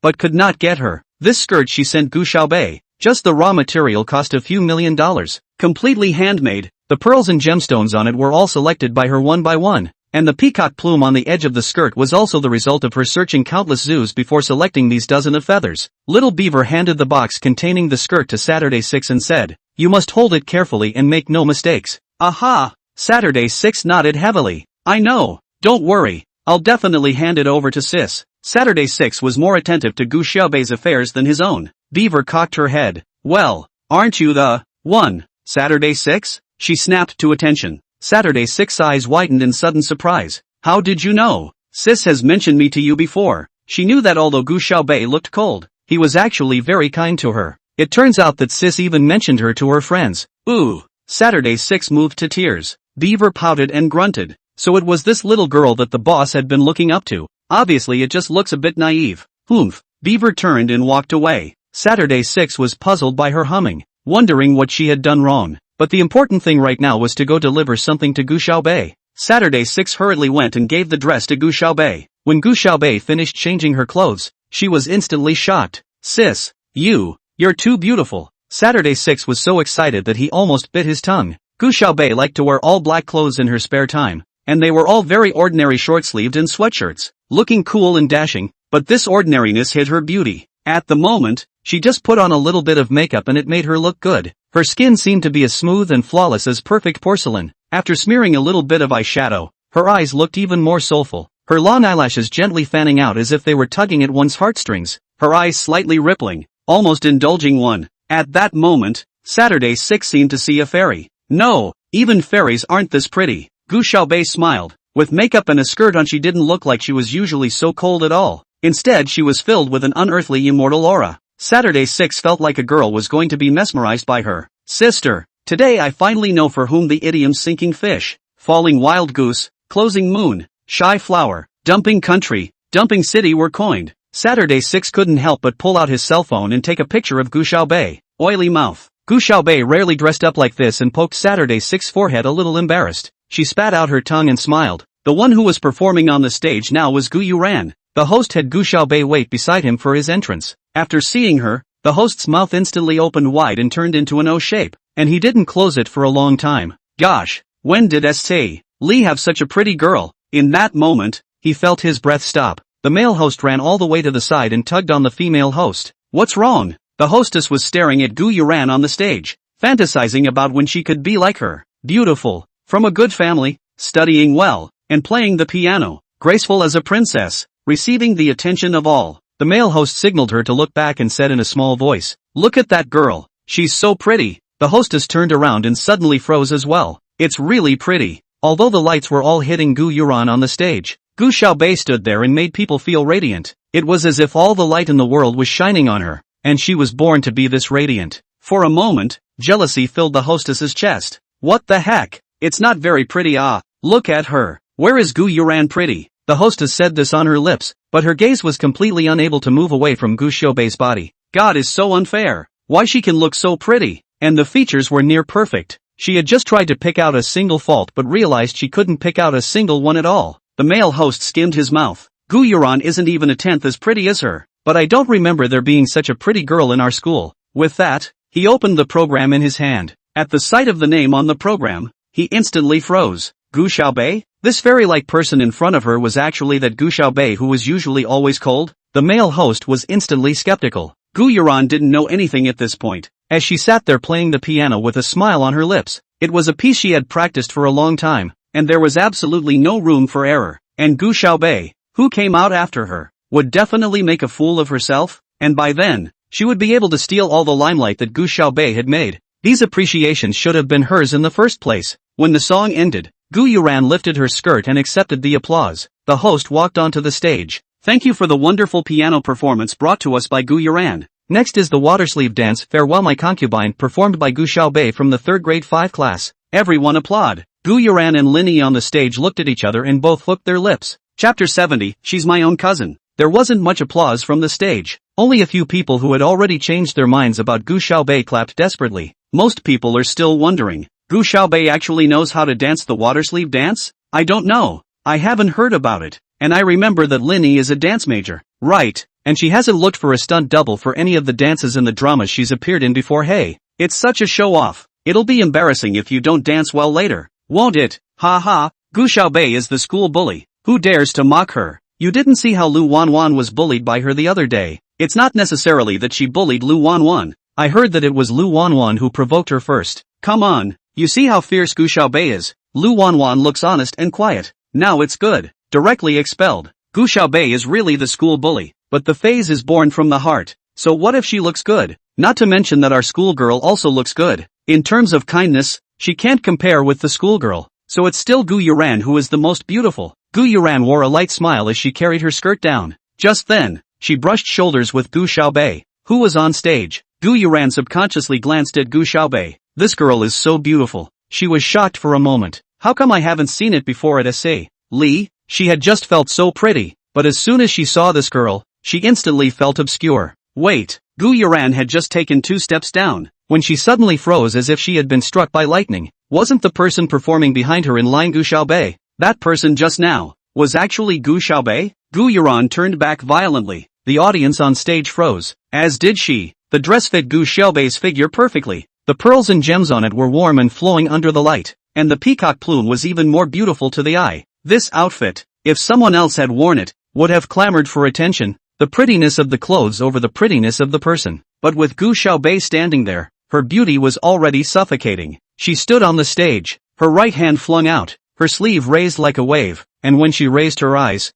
but could not get her. This skirt she sent Gu Xiaobei. Just the raw material cost a few $1,000,000. Completely handmade. The pearls and gemstones on it were all selected by her one by one. And the peacock plume on the edge of the skirt was also the result of her searching countless zoos before selecting these dozen of feathers. Little Beaver handed the box containing the skirt to Saturday 6 and said, "You must hold it carefully and make no mistakes." Aha! Saturday 6 nodded heavily. "I know. Don't worry. I'll definitely hand it over to Sis." Saturday 6 was more attentive to Gu Xiaobei's affairs than his own. Beaver cocked her head. "Well, aren't you the one, Saturday 6? She snapped to attention. Saturday 6's eyes widened in sudden surprise. "How did you know? Sis has mentioned me to you before." She knew that although Gu Xiaobei looked cold, he was actually very kind to her. It turns out that Sis even mentioned her to her friends. Ooh. Saturday 6 moved to tears. Beaver pouted and grunted. So it was this little girl that the boss had been looking up to. Obviously it just looks a bit naive. Humph. Beaver turned and walked away. Saturday 6 was puzzled by her humming, wondering what she had done wrong. But the important thing right now was to go deliver something to Gu Xiaobei. Saturday 6 hurriedly went and gave the dress to Gu Xiaobei. When Gu Xiaobei finished changing her clothes, she was instantly shocked. "Sis, you're too beautiful." Saturday 6 was so excited that he almost bit his tongue. Gu Xiaobei liked to wear all black clothes in her spare time, and they were all very ordinary short-sleeved and sweatshirts, looking cool and dashing, but this ordinariness hid her beauty. At the moment, she just put on a little bit of makeup and it made her look good. Her skin seemed to be as smooth and flawless as perfect porcelain. After smearing a little bit of eyeshadow, her eyes looked even more soulful, her long eyelashes gently fanning out as if they were tugging at one's heartstrings, her eyes slightly rippling, almost indulging one. At that moment, Saturday 6 seemed to see a fairy. No, even fairies aren't this pretty. Gu Xiaobei smiled. With makeup and a skirt on she didn't look like she was usually so cold at all. Instead she was filled with an unearthly immortal aura. Saturday 6 felt like a girl was going to be mesmerized by her. "Sister, today I finally know for whom the idioms sinking fish, falling wild goose, closing moon, shy flower, dumping country, dumping city were coined." Saturday 6 couldn't help but pull out his cell phone and take a picture of Gu Xiaobei. Oily mouth. Gu Xiaobei rarely dressed up like this and poked Saturday 6's forehead a little embarrassed. She spat out her tongue and smiled. The one who was performing on the stage now was Gu Yuran. The host had Gu Xiaobei wait beside him for his entrance. After seeing her, the host's mouth instantly opened wide and turned into an O shape, and he didn't close it for a long time. Gosh, when did S.T. Lee have such a pretty girl? In that moment, he felt his breath stop. The male host ran all the way to the side and tugged on the female host. "What's wrong?" The hostess was staring at Gu Yuran on the stage, fantasizing about when she could be like her. Beautiful, from a good family, studying well, and playing the piano, graceful as a princess, receiving the attention of all. The male host signaled her to look back and said in a small voice, "Look at that girl, she's so pretty." The hostess turned around and suddenly froze as well. "It's really pretty." Although the lights were all hitting Gu Yuran on the stage, Gu Xiaobei stood there and made people feel radiant. It was as if all the light in the world was shining on her, and she was born to be this radiant. For a moment, jealousy filled the hostess's chest. "What the heck? It's not very pretty. Look at her. Where is Gu Yuran pretty?" The hostess said this on her lips, but her gaze was completely unable to move away from Gu Xiaobei's body. God is so unfair. Why she can look so pretty? And the features were near perfect. She had just tried to pick out a single fault but realized she couldn't pick out a single one at all. The male host skimmed his mouth. "Gu Yuran isn't even a tenth as pretty as her, but I don't remember there being such a pretty girl in our school." With that, he opened the program in his hand. At the sight of the name on the program, he instantly froze. Gu Xiaobei? This fairy-like person in front of her was actually that Gu Xiaobei who was usually always cold? The male host was instantly skeptical. Gu Yuran didn't know anything at this point, as she sat there playing the piano with a smile on her lips. It was a piece she had practiced for a long time, and there was absolutely no room for error. And Gu Xiaobei, who came out after her, would definitely make a fool of herself, and by then, she would be able to steal all the limelight that Gu Xiaobei had made. These appreciations should have been hers in the first place. When the song ended, Gu Yuran lifted her skirt and accepted the applause. The host walked onto the stage. "Thank you for the wonderful piano performance brought to us by Gu Yuran. Next is the water sleeve dance Farewell My Concubine performed by Gu Xiaobei from the 3rd grade 5 class. Everyone applaud." Gu Yuran and Lin Yi on the stage looked at each other and both licked their lips. Chapter 70, She's My Own Cousin. There wasn't much applause from the stage. Only a few people who had already changed their minds about Gu Xiaobei clapped desperately. Most people are still wondering, Gu Xiaobei actually knows how to dance the water sleeve dance? I don't know. I haven't heard about it. And I remember that Lin Yi is a dance major. Right. And she hasn't looked for a stunt double for any of the dances and the dramas she's appeared in before. Hey, it's such a show-off. It'll be embarrassing if you don't dance well later. Won't it? Ha ha. Gu Xiaobei is the school bully. Who dares to mock her? You didn't see how Lu Wanwan was bullied by her the other day. It's not necessarily that she bullied Lu Wanwan. I heard that it was Lu Wanwan who provoked her first. Come on. You see how fierce Gu Xiaobei is? Lu Wanwan looks honest and quiet. Now it's good. Directly expelled. Gu Xiaobei is really the school bully. But the phase is born from the heart. So what if she looks good? Not to mention that our schoolgirl also looks good. In terms of kindness, she can't compare with the schoolgirl. So it's still Gu Yuran who is the most beautiful. Gu Yuran wore a light smile as she carried her skirt down. Just then, she brushed shoulders with Gu Xiaobei, who was on stage. Gu Yuran subconsciously glanced at Gu Xiaobei. This girl is so beautiful. She was shocked for a moment. How come I haven't seen it before at SA? Li? She had just felt so pretty, but as soon as she saw this girl, she instantly felt obscure. Wait, Gu Yuran had just taken 2 steps down, when she suddenly froze as if she had been struck by lightning. Wasn't the person performing behind her in line Gu Xiaobei? That person just now was actually Gu Xiaobei? Gu Yuran turned back violently. The audience on stage froze, as did she. The dress fit Gu Xiaobei's figure perfectly. The pearls and gems on it were warm and flowing under the light, and the peacock plume was even more beautiful to the eye. This outfit, if someone else had worn it, would have clamored for attention. The prettiness of the clothes over the prettiness of the person. But with Gu Xiaobei standing there, her beauty was already suffocating. She stood on the stage, her right hand flung out, her sleeve raised like a wave, and when she raised her eyes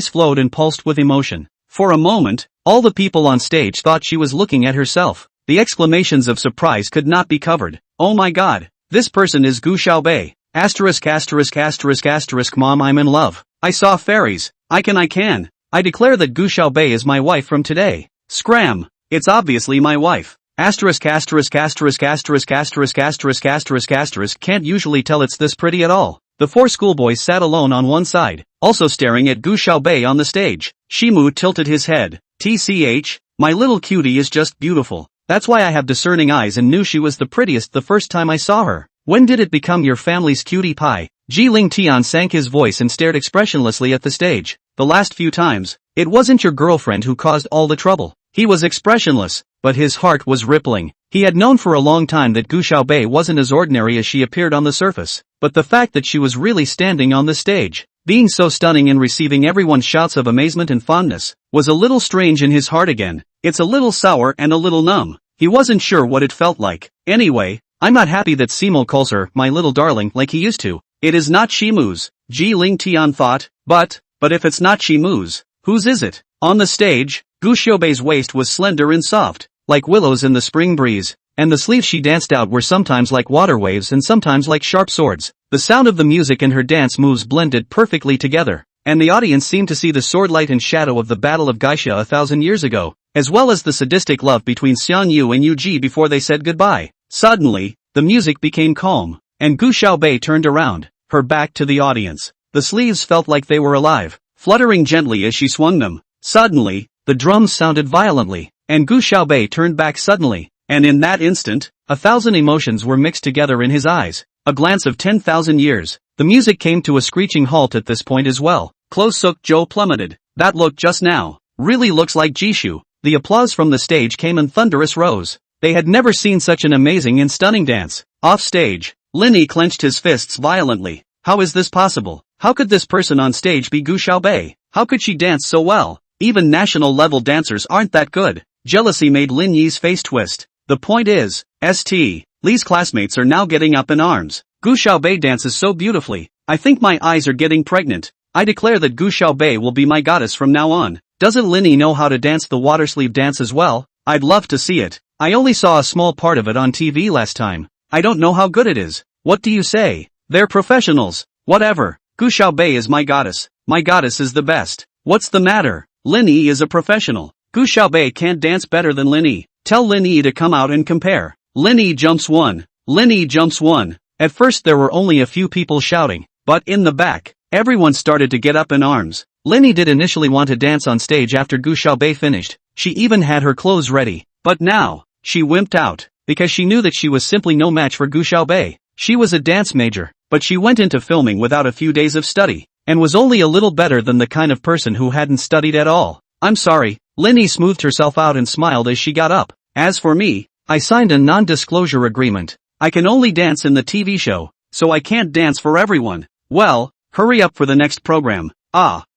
flowed and pulsed with emotion. For a moment, all the people on stage thought she was looking at herself. The exclamations of surprise could not be covered. Oh my god, this person is Gu Xiaobei. *********, Mom, I'm in love. I saw fairies. I can. I declare that Gu Xiaobei is my wife from today. Scram. It's obviously my wife. Can't usually tell it's this pretty at all. The 4 schoolboys sat alone on one side, also staring at Gu Xiaobei on the stage. Shimu tilted his head. TCH, my little cutie is just beautiful. That's why I have discerning eyes and knew she was the prettiest the first time I saw her. When did it become your family's cutie pie? Ji Ling Tian sank his voice and stared expressionlessly at the stage. The last few times, it wasn't your girlfriend who caused all the trouble. He was expressionless, but his heart was rippling. He had known for a long time that Gu Xiaobei wasn't as ordinary as she appeared on the surface. But the fact that she was really standing on the stage, being so stunning and receiving everyone's shouts of amazement and fondness, was a little strange in his heart again. It's a little sour and a little numb. He wasn't sure what it felt like. Anyway, I'm not happy that Simo calls her my little darling like he used to. It is not Shimu's, Ji Ling Tian thought, but if it's not Shimu's, whose is it? On the stage, Gu Xiaobei's waist was slender and soft, like willows in the spring breeze, and the sleeves she danced out were sometimes like water waves and sometimes like sharp swords. The sound of the music and her dance moves blended perfectly together, and the audience seemed to see the swordlight and shadow of the Battle of Geisha 1,000 years ago, as well as the sadistic love between Xiang Yu and Yu Ji before they said goodbye. Suddenly, the music became calm, and Gu Xiaobei turned around, her back to the audience. The sleeves felt like they were alive, fluttering gently as she swung them. Suddenly, the drums sounded violently, and Gu Xiaobei turned back suddenly, and in that instant, 1,000 emotions were mixed together in his eyes. A glance of 10,000 years. The music came to a screeching halt at this point as well. Close Suk Zhou plummeted. That look just now really looks like Jishu. The applause from the stage came in thunderous rows. They had never seen such an amazing and stunning dance. Off stage, Lin Yi clenched his fists violently. How is this possible? How could this person on stage be Gu Xiaobei? How could she dance so well? Even national-level dancers aren't that good. Jealousy made Lin Yi's face twist. The point is, St. Li's classmates are now getting up in arms. Gu Xiaobei dances so beautifully. I think my eyes are getting pregnant. I declare that Gu Xiaobei will be my goddess from now on. Doesn't Lin Yi know how to dance the water sleeve dance as well? I'd love to see it. I only saw a small part of it on TV last time. I don't know how good it is. What do you say? They're professionals. Whatever. Gu Xiaobei is my goddess. My goddess is the best. What's the matter? Lin Yi is a professional. Gu Xiaobei can't dance better than Lin Yi. Tell Lin Yi to come out and compare. Lin Yi jumps 1. Lin Yi jumps 1. At first there were only a few people shouting, but in the back, everyone started to get up in arms. Linny did initially want to dance on stage after Gu Xiaobei finished. She even had her clothes ready. But now, she wimped out, because she knew that she was simply no match for Gu Xiaobei. She was a dance major, but she went into filming without a few days of study, and was only a little better than the kind of person who hadn't studied at all. I'm sorry, Linny smoothed herself out and smiled as she got up. As for me, I signed a non-disclosure agreement. I can only dance in the TV show, so I can't dance for everyone. Well, hurry up for the next program.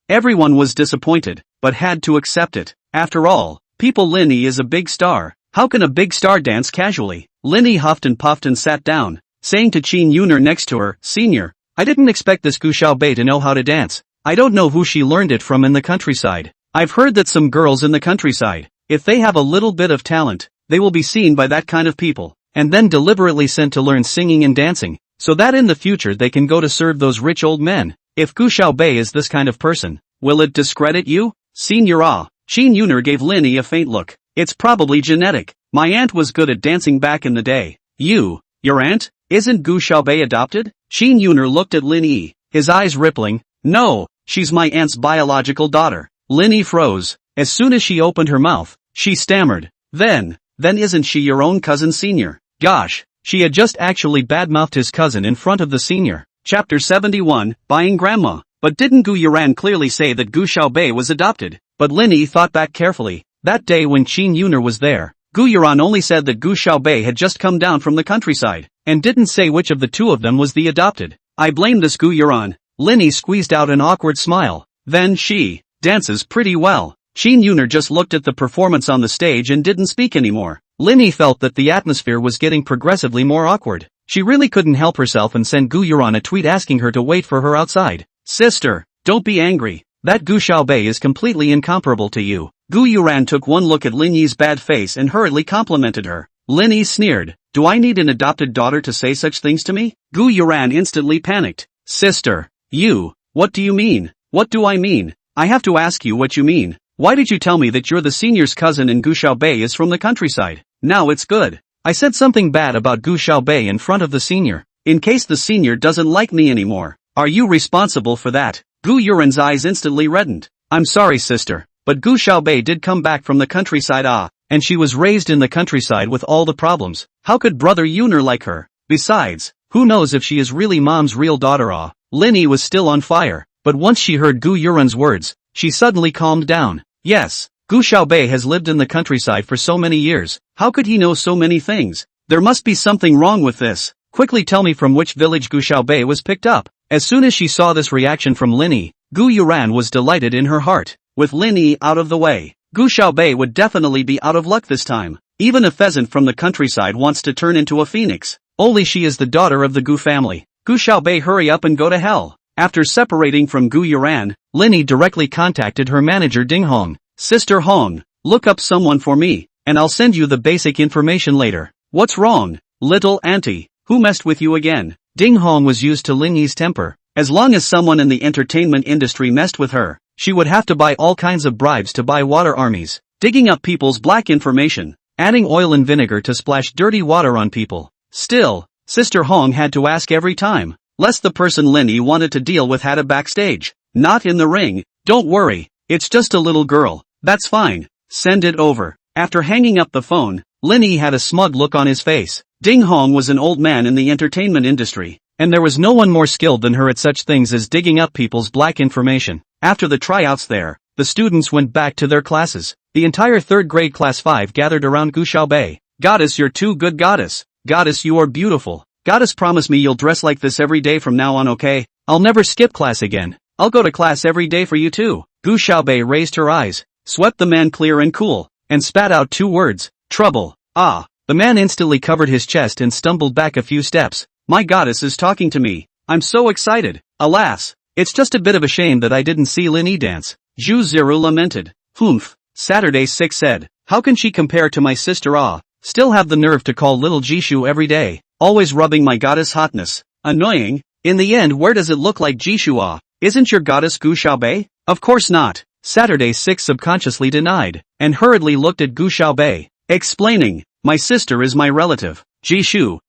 Everyone was disappointed, but had to accept it. After all, Linny is a big star. How can a big star dance casually? Linny huffed and puffed and sat down, saying to Qin Yuner next to her, Senior, I didn't expect this Gu Xiaobei to know how to dance. I don't know who she learned it from in the countryside. I've heard that some girls in the countryside, if they have a little bit of talent, they will be seen by that kind of people, and then deliberately sent to learn singing and dancing, so that in the future they can go to serve those rich old men. If Gu Xiaobei is this kind of person, will it discredit you? Senior Qin Yuner gave Linny a faint look. It's probably genetic. My aunt was good at dancing back in the day. Your aunt? Isn't Gu Xiaobei adopted? Qin Yuner looked at Linny, his eyes rippling. No, she's my aunt's biological daughter. Linny froze. As soon as she opened her mouth, she stammered. Then isn't she your own cousin Senior? Gosh, she had just actually badmouthed his cousin in front of the senior. Chapter 71, Buying Grandma. But didn't Gu Yuran clearly say that Gu Xiaobei was adopted? But Linny thought back carefully. That day when Qin Yuner was there, Gu Yuran only said that Gu Xiaobei had just come down from the countryside, and didn't say which of the two of them was the adopted. I blame this Gu Yuran. Linny squeezed out an awkward smile. Then she dances pretty well. Qin Yuner just looked at the performance on the stage and didn't speak anymore. Linny felt that the atmosphere was getting progressively more awkward. She really couldn't help herself and sent Gu Yuran a tweet asking her to wait for her outside. Sister, don't be angry. That Gu Xiaobei is completely incomparable to you. Gu Yuran took one look at Linny's bad face and hurriedly complimented her. Linny sneered. Do I need an adopted daughter to say such things to me? Gu Yuran instantly panicked. Sister, what do you mean? What do I mean? I have to ask you what you mean. Why did you tell me that you're the senior's cousin and Gu Xiaobei is from the countryside? Now it's good. I said something bad about Gu Xiaobei in front of the senior. In case the senior doesn't like me anymore. Are you responsible for that? Gu Yuran's eyes instantly reddened. I'm sorry sister, but Gu Xiaobei did come back from the countryside and she was raised in the countryside with all the problems. How could brother Yuner like her? Besides, who knows if she is really mom's real daughter Linny was still on fire, but once she heard Gu Yuran's words, she suddenly calmed down. Yes, Gu Xiaobei has lived in the countryside for so many years. How could he know so many things? There must be something wrong with this. Quickly tell me from which village Gu Xiaobei was picked up. As soon as she saw this reaction from Linny, Gu Yuran was delighted in her heart. With Linny out of the way, Gu Xiaobei would definitely be out of luck this time. Even a pheasant from the countryside wants to turn into a phoenix. Only she is the daughter of the Gu family. Gu Xiaobei, hurry up and go to hell. After separating from Gu Yuran, Linny directly contacted her manager Ding Hong. Sister Hong, look up someone for me, and I'll send you the basic information later. What's wrong, little auntie? Who messed with you again? Ding Hong was used to Linny's temper. As long as someone in the entertainment industry messed with her, she would have to buy all kinds of bribes to buy water armies, digging up people's black information, adding oil and vinegar to splash dirty water on people. Still, Sister Hong had to ask every time, lest the person Linny wanted to deal with had a backstage. Not in the ring. Don't worry, it's just a little girl. That's fine. Send it over. After hanging up the phone, Linny had a smug look on his face. Ding Hong was an old man in the entertainment industry, and there was no one more skilled than her at such things as digging up people's black information. After the tryouts there, the students went back to their classes. The entire 3rd grade class 5 gathered around Gu Xiaobei. Goddess, you're too good, goddess. Goddess, you are beautiful. Goddess, promise me you'll dress like this every day from now on, okay? I'll never skip class again. I'll go to class every day for you too. Gu Xiaobei raised her eyes, swept the man clear and cool, and spat out 2 words. Trouble. The man instantly covered his chest and stumbled back a few steps. My goddess is talking to me. I'm so excited. Alas, it's just a bit of a shame that I didn't see Linny dance. Zhu Ziru lamented. Humph. Saturday 6 said. How can she compare to my sister Still have the nerve to call little Jishu every day. Always rubbing my goddess hotness. Annoying. In the end, where does it look like Jishu Isn't your goddess Gu Xiaobei? Of course not. Saturday 6 subconsciously denied, and hurriedly looked at Gu Xiaobei, explaining, my sister is my relative. Jishu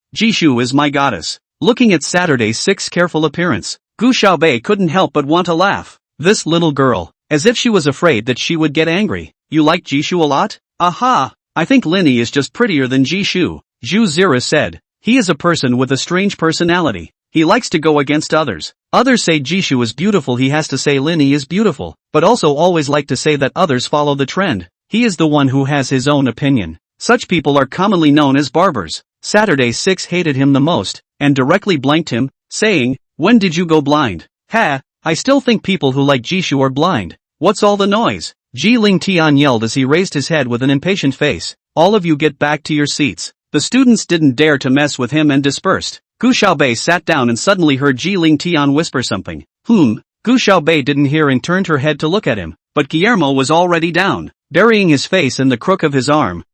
is my goddess. Looking at Saturday 6's careful appearance, Gu Xiaobei couldn't help but want to laugh. This little girl, as if she was afraid that she would get angry. You like Jishu a lot? Aha! I think Linny is just prettier than Jishu, Zhu Zira said. He is a person with a strange personality. He likes to go against others. Others say Jishu is beautiful, he has to say Linny is beautiful, but also always like to say that others follow the trend. He is the one who has his own opinion. Such people are commonly known as barbers. Saturday 6 hated him the most, and directly blanked him, saying, when did you go blind? Ha, I still think people who like Jishu are blind. What's all the noise? Ji Ling Tian yelled as he raised his head with an impatient face. All of you get back to your seats. The students didn't dare to mess with him and dispersed. Gu Xiaobei sat down and suddenly heard Ji Ling Tian whisper something. Gu Xiaobei didn't hear and turned her head to look at him, but Guillermo was already down, burying his face in the crook of his arm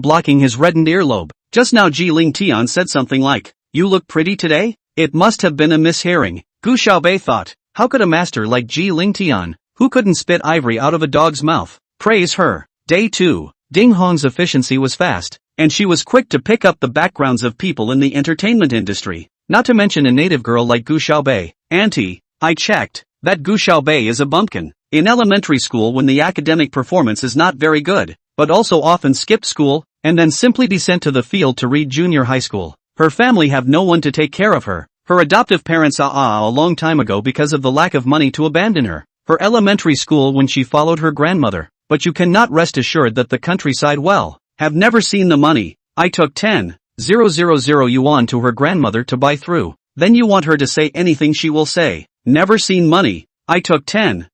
blocking his reddened earlobe. Just now Ji Ling Tian said something like, you look pretty today? It must have been a mishearing, Gu Xiaobei thought. How could a master like Ji Ling Tian, who couldn't spit ivory out of a dog's mouth, praise her? Day 2. Ding Hong's efficiency was fast, and she was quick to pick up the backgrounds of people in the entertainment industry, not to mention a native girl like Gu Xiaobei. Auntie, I checked, that Gu Xiaobei is a bumpkin. In elementary school when the academic performance is not very good, but also often skip school, and then simply be sent to the field to read junior high school. Her family have no one to take care of her. Her adoptive parents a long time ago because of the lack of money to abandon her. Her elementary school when she followed her grandmother, but you cannot rest assured that the countryside have never seen the money. I took 10,000 yuan to her grandmother to buy through. Then you want her to say anything she will say. Never seen money. I took 10,000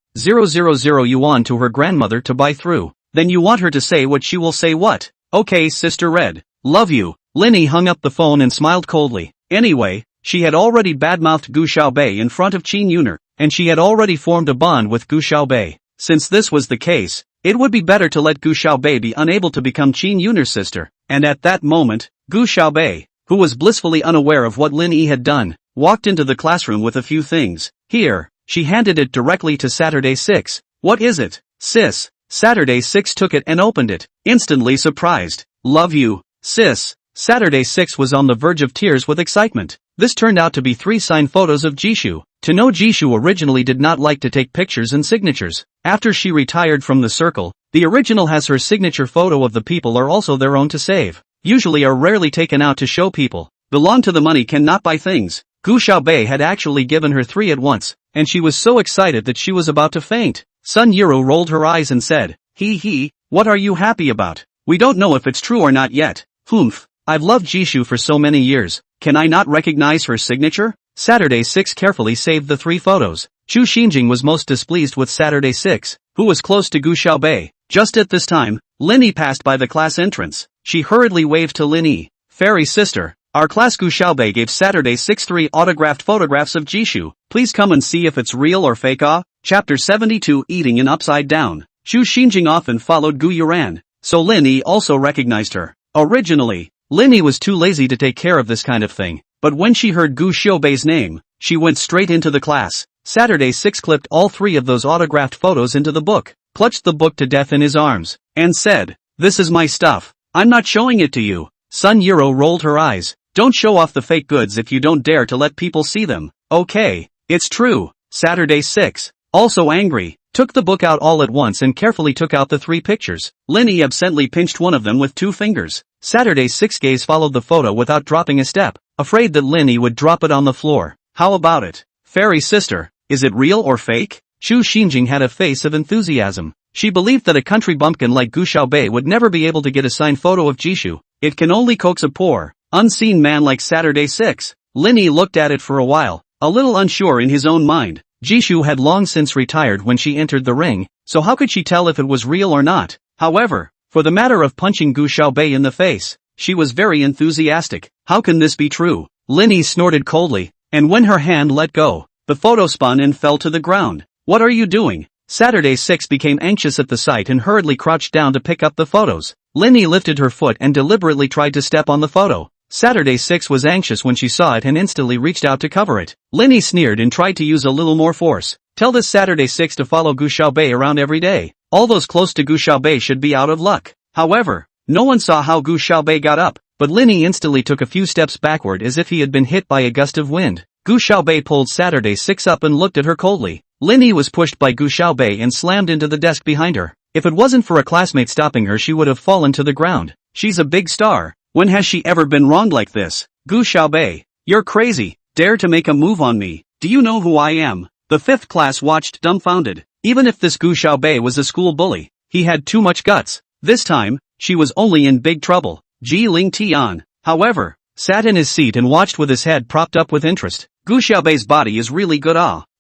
yuan to her grandmother to buy through. Then you want her to say what she will say what? Okay Sister Red. Love you. Linny hung up the phone and smiled coldly. Anyway, she had already badmouthed Gu Xiaobei in front of Qin Yuner, and she had already formed a bond with Gu Xiaobei. Since this was the case, it would be better to let Gu Xiaobei be unable to become Qin Yuner's sister. And at that moment, Gu Xiaobei, who was blissfully unaware of what Lin Yi had done, walked into the classroom with a few things. Here, she handed it directly to Saturday 6. What is it, sis? Saturday 6 took it and opened it, instantly surprised. Love you, sis. Saturday 6 was on the verge of tears with excitement. This turned out to be 3 signed photos of Jishu. To know Jishu originally did not like to take pictures and signatures. After she retired from the circle, the original has her signature photo of the people are also their own to save. Usually are rarely taken out to show people. Belong to the money cannot buy things. Gu Xiaobei had actually given her 3 at once, and she was so excited that she was about to faint. Sun Yiru rolled her eyes and said, He, what are you happy about? We don't know if it's true or not yet. Humph. I've loved Jishu for so many years. Can I not recognize her signature? Saturday 6 carefully saved the 3 photos. Chu Xinjing was most displeased with Saturday 6, who was close to Gu Xiaobei. Just at this time, Lin Yi passed by the class entrance. She hurriedly waved to Lin Yi. Fairy sister, our class Gu Xiaobei gave Saturday 6 3 autographed photographs of Jishu. Please come and see if it's real or fake. Chapter 72 Eating in Upside Down. Chu Xinjing often followed Gu Yuran, so Lin Yi also recognized her. Originally, Lin Yi was too lazy to take care of this kind of thing, but when she heard Gu Xiaobei's name, she went straight into the class. Saturday 6 clipped all 3 of those autographed photos into the book, clutched the book to death in his arms, and said, this is my stuff. I'm not showing it to you. Sun Yiro rolled her eyes. Don't show off the fake goods if you don't dare to let people see them. Okay, it's true. Saturday 6, also angry, took the book out all at once and carefully took out the 3 pictures. Linny absently pinched one of them with 2 fingers. Saturday 6 gaze followed the photo without dropping a step, afraid that Linny would drop it on the floor. How about it? Fairy sister, is it real or fake? Chu Xinjing had a face of enthusiasm. She believed that a country bumpkin like Gu Xiaobei would never be able to get a signed photo of Jishu. It can only coax a poor, unseen man like Saturday 6. Linny looked at it for a while, a little unsure in his own mind. Jishu had long since retired when she entered the ring, so how could she tell if it was real or not? However, for the matter of punching Gu Xiaobei in the face, she was very enthusiastic. How can this be true? Linny snorted coldly, and when her hand let go, the photo spun and fell to the ground. What are you doing? Saturday 6 became anxious at the sight and hurriedly crouched down to pick up the photos. Linny lifted her foot and deliberately tried to step on the photo. Saturday 6 was anxious when she saw it and instantly reached out to cover it. Linny sneered and tried to use a little more force. Tell this Saturday 6 to follow Gu Xiaobei around every day. All those close to Gu Xiaobei should be out of luck. However, No one saw how Gu Xiaobei got up, but Lin Yi instantly took a few steps backward as if he had been hit by a gust of wind. Gu Xiaobei pulled Saturday 6 up and looked at her coldly. Lin Yi was pushed by Gu Xiaobei and slammed into the desk behind her. If it wasn't for a classmate stopping her, she would have fallen to the ground. She's a big star. When has she ever been wronged like this? Gu Xiaobei, you're crazy. Dare to make a move on me. Do you know who I am? The 5th class watched dumbfounded. Even if this Gu Xiaobei was a school bully, he had too much guts. This time, she was only in big trouble. Ji Ling Tian, however, sat in his seat and watched with his head propped up with interest. Gu Xiaobei's body is really good.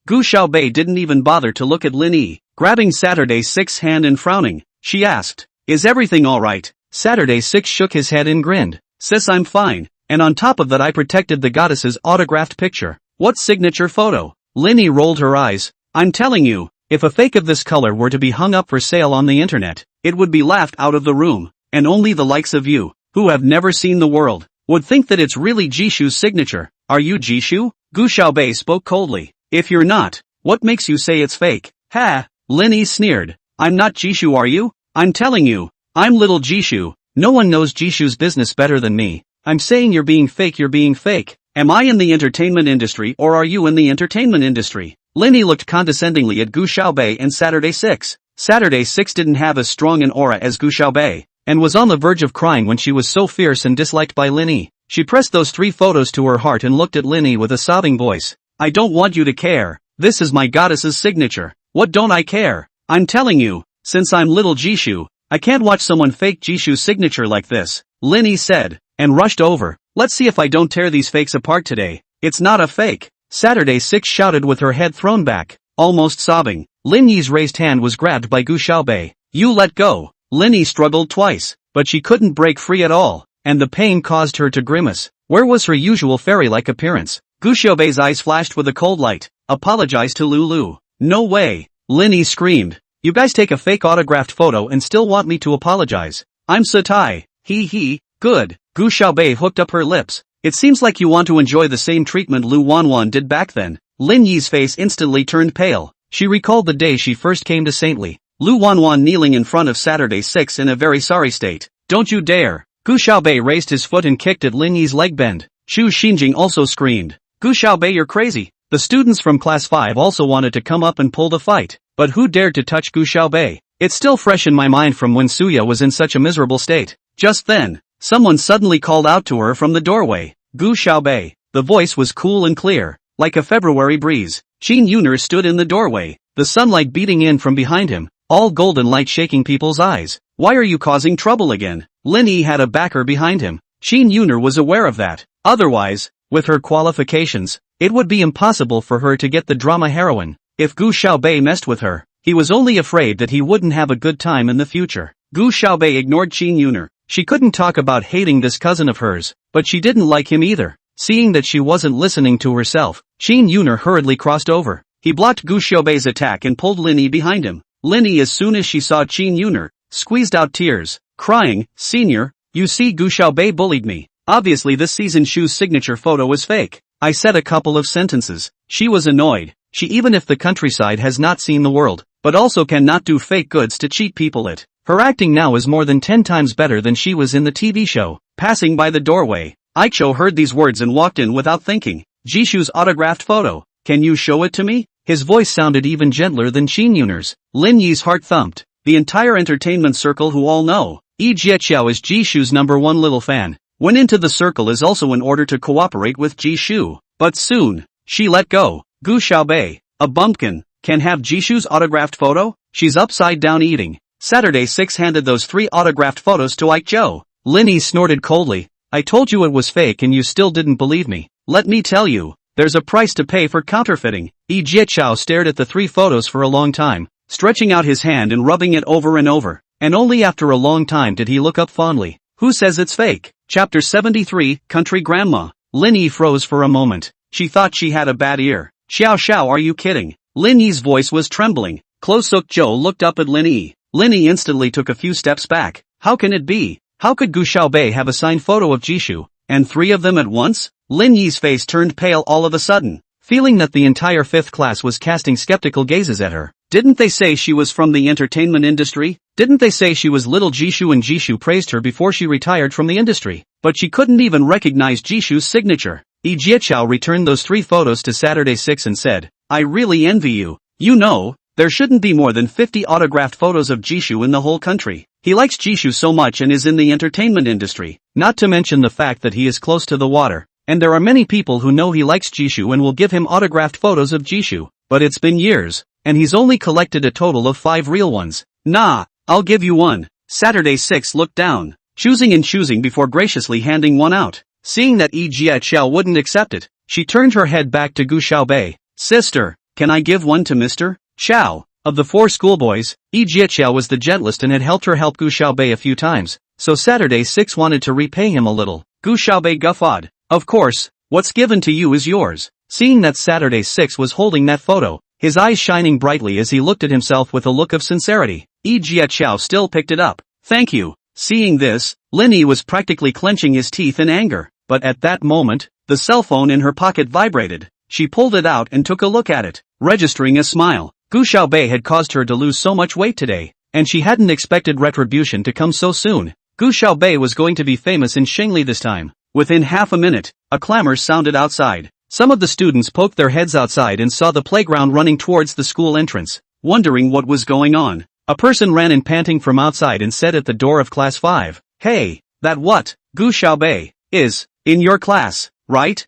Gu Xiaobei didn't even bother to look at Lin Yi. Grabbing Saturday 6's hand and frowning, she asked, is everything alright? Saturday 6 shook his head and grinned. Sis, I'm fine, and on top of that I protected the goddess's autographed picture. What signature photo? Lin Yi rolled her eyes. I'm telling you, if a fake of this color were to be hung up for sale on the internet, it would be laughed out of the room, and only the likes of you, who have never seen the world, would think that it's really Jishu's signature. Are you Jishu? Gu Xiaobei spoke coldly. If you're not, what makes you say it's fake? Ha! Lin Yi sneered. I'm not Jishu, are you? I'm telling you, I'm little Jishu. No one knows Jishu's business better than me. I'm saying you're being fake. Am I in the entertainment industry or are you in the entertainment industry? Lin Yi looked condescendingly at Gu Xiaobei and Saturday 6. Saturday 6 didn't have as strong an aura as Gu Xiaobei, and was on the verge of crying when she was so fierce and disliked by Lin Yi. She pressed those 3 photos to her heart and looked at Lin Yi with a sobbing voice. I don't want you to care. This is my goddess's signature. What don't I care? I'm telling you, since I'm little Jishu, I can't watch someone fake Jishu's signature like this, Lin Yi said, and rushed over. Let's see if I don't tear these fakes apart today. It's not a fake. Saturday 6 shouted with her head thrown back, almost sobbing. Lin Yi's raised hand was grabbed by Gu Xiaobei. You let go. Lin Yi struggled twice, but she couldn't break free at all, and the pain caused her to grimace. Where was her usual fairy-like appearance? Gu Xiaobei's eyes flashed with a cold light. Apologize to Lulu. No way. Lin Yi screamed. You guys take a fake autographed photo and still want me to apologize? I'm Sutai. He. Good. Gu Xiaobei hooked up her lips. It seems like you want to enjoy the same treatment Lu Wanwan did back then. Lin Yi's face instantly turned pale. She recalled the day she first came to Saintly. Lu Wanwan kneeling in front of Saturday 6 in a very sorry state. Don't you dare. Gu Xiaobei raised his foot and kicked at Lin Yi's leg bend. Chu Xinjing also screamed. Gu Xiaobei, you're crazy. The students from class 5 also wanted to come up and pull the fight, but who dared to touch Gu Xiaobei? It's still fresh in my mind from when Suya was in such a miserable state. Just then, someone suddenly called out to her from the doorway. Gu Xiaobei. The voice was cool and clear, like a February breeze. Qin Yuner stood in the doorway, the sunlight beating in from behind him, all golden light shaking people's eyes. Why are you causing trouble again? Lin Yi had a backer behind him. Qin Yuner was aware of that. Otherwise, with her qualifications, it would be impossible for her to get the drama heroine. If Gu Xiaobei messed with her, he was only afraid that he wouldn't have a good time in the future. Gu Xiaobei ignored Qin Yuner. She couldn't talk about hating this cousin of hers, but she didn't like him either. Seeing that she wasn't listening to herself, Qin Yuner hurriedly crossed over. He blocked Gu Xiaobei's attack and pulled Lin Yi behind him. Lin Yi, as soon as she saw Qin Yuner, squeezed out tears, crying, Senior, you see, Gu Xiaobei bullied me. Obviously this season Shu's signature photo was fake. I said a couple of sentences. She was annoyed. She, even if the countryside has not seen the world, but also cannot do fake goods to cheat people. Her acting now is more than 10 times better than she was in the TV show. Passing by the doorway, Aicho heard these words and walked in without thinking. Jishu's autographed photo. Can you show it to me? His voice sounded even gentler than Qin Yuner's. Lin Yi's heart thumped. The entire entertainment circle, who all know Yi Jieqiao is Jishu's #1 little fan, went into the circle as also in order to cooperate with Jishu. But soon, she let go. Gu Xiaobei, a bumpkin, can have Jishu's autographed photo? She's upside down eating. Saturday 6 handed those 3 autographed photos to Aicho. Lin Yi snorted coldly. I told you it was fake and you still didn't believe me. Let me tell you, there's a price to pay for counterfeiting. Yi Jieqiao stared at the 3 photos for a long time, stretching out his hand and rubbing it over and over, and only after a long time did he look up fondly. Who says it's fake? Chapter 73, Country Grandma. Lin Yi froze for a moment. She thought she had a bad ear. Xiao, are you kidding? Lin Yi's voice was trembling. Klo Suk Zhou looked up at Lin Yi. Lin Yi instantly took a few steps back. How can it be? How could Gu Xiaobei have a signed photo of Jishu, and 3 of them at once? Lin Yi's face turned pale all of a sudden, feeling that the entire 5th class was casting skeptical gazes at her. Didn't they say she was from the entertainment industry? Didn't they say she was little Jishu and Jishu praised her before she retired from the industry? But she couldn't even recognize Jishu's signature. Lee Jiachao returned those 3 photos to Saturday 6 and said, I really envy you. You know, there shouldn't be more than 50 autographed photos of Jishu in the whole country. He likes Jishu so much and is in the entertainment industry. Not to mention the fact that he is close to the water. And there are many people who know he likes Jishu and will give him autographed photos of Jishu. But it's been years, and he's only collected a total of 5 real ones. Nah, I'll give you one. Saturday 6 looked down, choosing before graciously handing one out. Seeing that Yi Jiachao wouldn't accept it, she turned her head back to Gu Xiaobei. Sister, can I give one to Mr. Xiao? Of the 4 schoolboys, Yi Jiachao was the gentlest and had helped her help Gu Xiaobei a few times, so Saturday 6 wanted to repay him a little. Gu Xiaobei guffawed. Of course, what's given to you is yours. Seeing that Saturday 6 was holding that photo, his eyes shining brightly as he looked at himself with a look of sincerity, Yi Jiachao still picked it up. Thank you. Seeing this, Lin Yi was practically clenching his teeth in anger. But at that moment, the cell phone in her pocket vibrated. She pulled it out and took a look at it, registering a smile. Gu Xiaobei had caused her to lose so much weight today, and she hadn't expected retribution to come so soon. Gu Xiaobei was going to be famous in Shengli this time. Within half a minute, a clamor sounded outside. Some of the students poked their heads outside and saw the playground running towards the school entrance, wondering what was going on. A person ran in panting from outside and said at the door of class 5, Hey, that what? Gu Xiaobei is in your class, right?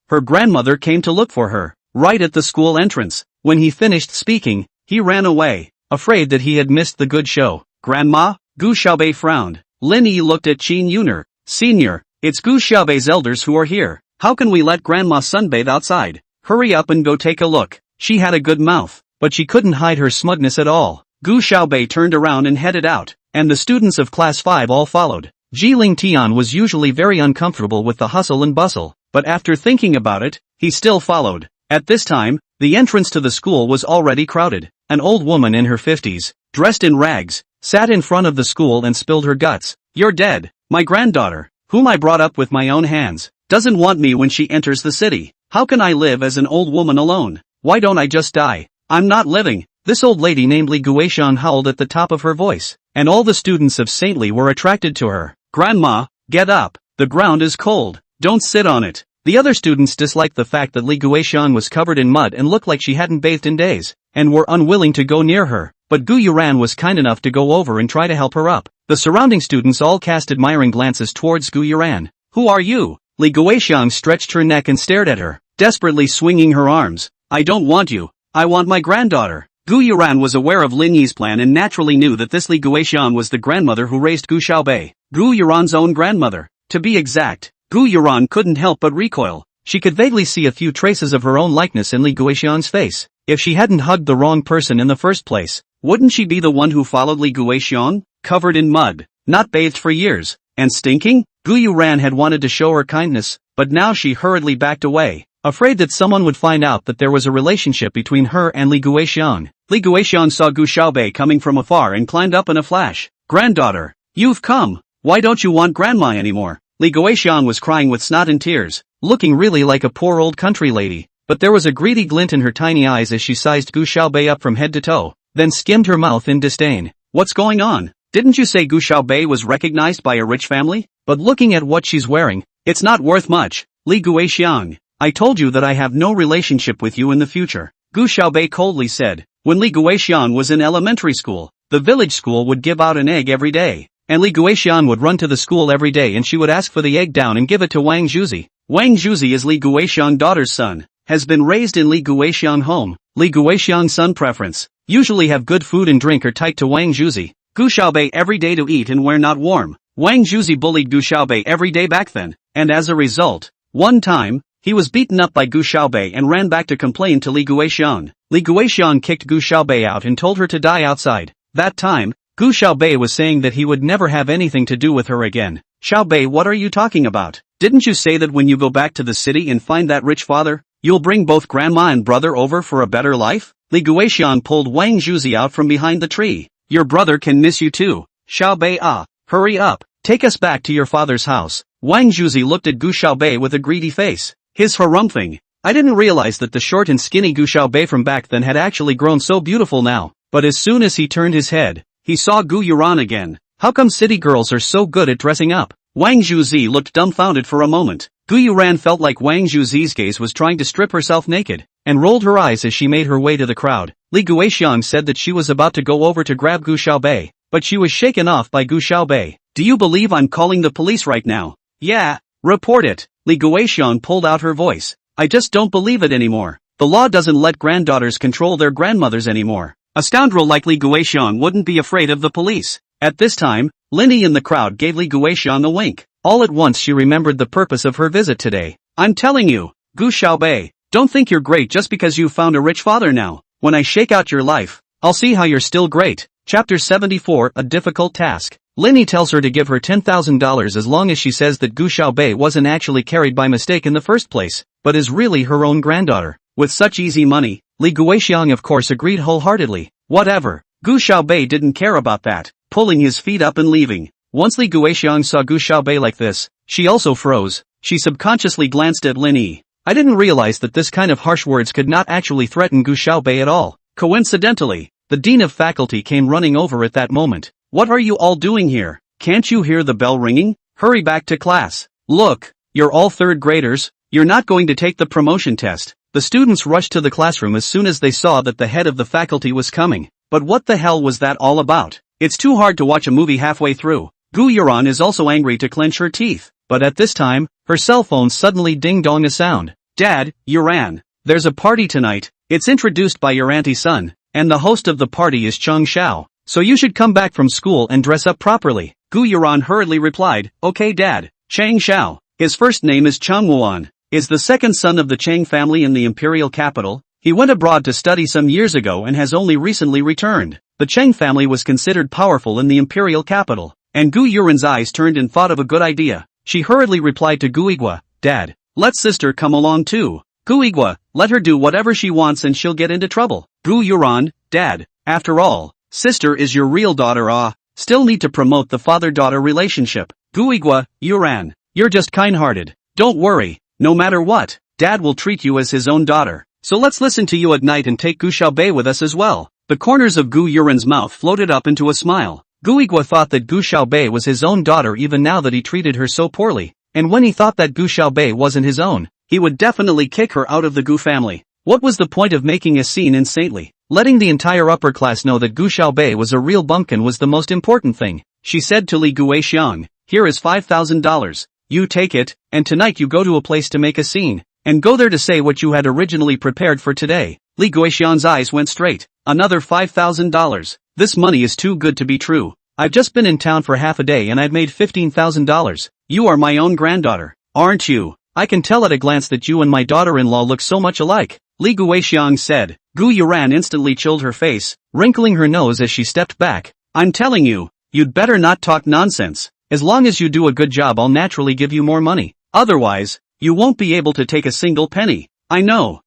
Her grandmother came to look for her, right at the school entrance. When he finished speaking, he ran away, afraid that he had missed the good show. Grandma? Gu Xiaobei frowned. Lin Yi looked at Qin Yuner. Senior, it's Gu Xiaobei's elders who are here. How can we let Grandma sunbathe outside? Hurry up and go take a look. She had a good mouth, but she couldn't hide her smugness at all. Gu Xiaobei turned around and headed out, and the students of class 5 all followed. Jiling Tian was usually very uncomfortable with the hustle and bustle, but after thinking about it, he still followed. At this time, the entrance to the school was already crowded. An old woman in her 50s, dressed in rags, sat in front of the school and spilled her guts. You're dead. My granddaughter, whom I brought up with my own hands, doesn't want me when she enters the city. How can I live as an old woman alone? Why don't I just die? I'm not living. This old lady named Li Guishan howled at the top of her voice, and all the students of Saintly were attracted to her. Grandma, get up. The ground is cold. Don't sit on it. The other students disliked the fact that Li Guishan was covered in mud and looked like she hadn't bathed in days, and were unwilling to go near her, but Gu Yuran was kind enough to go over and try to help her up. The surrounding students all cast admiring glances towards Gu Yuran. Who are you? Li Guishan stretched her neck and stared at her, desperately swinging her arms. I don't want you. I want my granddaughter. Gu Yuran was aware of Lin Yi's plan and naturally knew that this Li Guishan was the grandmother who raised Gu Xiaobei, Gu Yuran's own grandmother. To be exact, Gu Yuran couldn't help but recoil. She could vaguely see a few traces of her own likeness in Li Guishan's face. If she hadn't hugged the wrong person in the first place, wouldn't she be the one who followed Li Guishan? Covered in mud, not bathed for years, and stinking? Gu Yuran had wanted to show her kindness, but now she hurriedly backed away, afraid that someone would find out that there was a relationship between her and Li Guishan. Li Guishan saw Gu Xiaobei coming from afar and climbed up in a flash. Granddaughter, you've come. Why don't you want grandma anymore? Li Guishan was crying with snot and tears, looking really like a poor old country lady, but there was a greedy glint in her tiny eyes as she sized Gu Xiaobei up from head to toe, then skimmed her mouth in disdain. What's going on? Didn't you say Gu Xiaobei was recognized by a rich family? But looking at what she's wearing, it's not worth much. Li Guishan, I told you that I have no relationship with you in the future, Gu Xiaobei coldly said. When Li Guishan was in elementary school, the village school would give out an egg every day, and Li Guishan would run to the school every day and she would ask for the egg down and give it to Wang Zhuzi. Wang Zhuzi is Li Guishan's daughter's son, has been raised in Li Guishan home. Li Guishan's son preference, usually have good food and drink are tight to Wang Zhuzi. Gu Xiaobei every day to eat and wear not warm. Wang Zhuzi bullied Gu Xiaobei every day back then, and as a result, one time, he was beaten up by Gu Xiaobei and ran back to complain to Li Guishan. Li Guishan kicked Gu Xiaobei out and told her to die outside. That time, Gu Xiaobei was saying that he would never have anything to do with her again. Xiaobei, what are you talking about? Didn't you say that when you go back to the city and find that rich father, you'll bring both grandma and brother over for a better life? Li Guishan pulled Wang Zhuzi out from behind the tree. Your brother can miss you too. Xiaobei, hurry up. Take us back to your father's house. Wang Zhuzi looked at Gu Xiaobei with a greedy face. His harumphing. I didn't realize that the short and skinny Gu Xiaobei from back then had actually grown so beautiful now. But as soon as he turned his head, he saw Gu Yuran again. How come city girls are so good at dressing up? Wang Zhuzi looked dumbfounded for a moment. Gu Yuran felt like Wang Zhuzi's gaze was trying to strip herself naked, and rolled her eyes as she made her way to the crowd. Li Guixiang said that she was about to go over to grab Gu Xiaobei, but she was shaken off by Gu Xiaobei. Do you believe I'm calling the police right now? Yeah, report it. Li Guixiang pulled out her voice. I just don't believe it anymore. The law doesn't let granddaughters control their grandmothers anymore. A scoundrel like Li Guixiang wouldn't be afraid of the police. At this time, Linny in the crowd gave Li Guixiang a wink. All at once she remembered the purpose of her visit today. I'm telling you, Gu Xiaobei, don't think you're great just because you found a rich father now. When I shake out your life, I'll see how you're still great. Chapter 74, A Difficult Task. Linny tells her to give her $10,000 as long as she says that Gu Xiaobei wasn't actually carried by mistake in the first place, but is really her own granddaughter. With such easy money, Li Guixiang of course agreed wholeheartedly. Whatever. Gu Xiaobei didn't care about that, pulling his feet up and leaving. Once Li Guixiang saw Gu Xiaobei like this, she also froze. She subconsciously glanced at Linny. I didn't realize that this kind of harsh words could not actually threaten Gu Xiaobei at all. Coincidentally, the dean of faculty came running over at that moment. What are you all doing here? Can't you hear the bell ringing? Hurry back to class. Look, you're all third graders. You're not going to take the promotion test. The students rushed to the classroom as soon as they saw that the head of the faculty was coming. But what the hell was that all about? It's too hard to watch a movie halfway through. Gu Yuran is also angry to clench her teeth. But at this time, her cell phone suddenly ding-donged a sound. Dad, Yuran, there's a party tonight. It's introduced by your auntie's son, and the host of the party is Cheng Xiao. So you should come back from school and dress up properly. Gu Yuran hurriedly replied, Okay Dad. Cheng Xiao, his first name is Cheng Wuan, is the second son of the Cheng family in the imperial capital. He went abroad to study some years ago and has only recently returned. The Cheng family was considered powerful in the imperial capital, and Gu Yuran's eyes turned and thought of a good idea. She hurriedly replied to Gu Igua, Dad, let sister come along too. Gu Igua, let her do whatever she wants and she'll get into trouble. Gu Yuran, Dad, after all, sister is your real daughter. Still need to promote the father-daughter relationship. Gu Igua, Yuran, you're just kind-hearted. Don't worry, no matter what, Dad will treat you as his own daughter. So let's listen to you at night and take Gu Xiaobei with us as well. The corners of Gu Yuran's mouth floated up into a smile. Gu Igua thought that Gu Xiaobei was his own daughter even now that he treated her so poorly, and when he thought that Gu Xiaobei wasn't his own, he would definitely kick her out of the Gu family. What was the point of making a scene in Saintly? Letting the entire upper class know that Gu Xiaobei was a real bumpkin was the most important thing. She said to Li Guixiang, here is $5,000. You take it, and tonight you go to a place to make a scene, and go there to say what you had originally prepared for today. Li Guixiang's eyes went straight. Another $5,000. This money is too good to be true. I've just been in town for half a day and I've made $15,000. You are my own granddaughter, aren't you? I can tell at a glance that you and my daughter-in-law look so much alike. Li Guixiang said. Gu Yuran instantly chilled her face, wrinkling her nose as she stepped back. I'm telling you, you'd better not talk nonsense. As long as you do a good job I'll naturally give you more money. Otherwise, you won't be able to take a single penny. I know.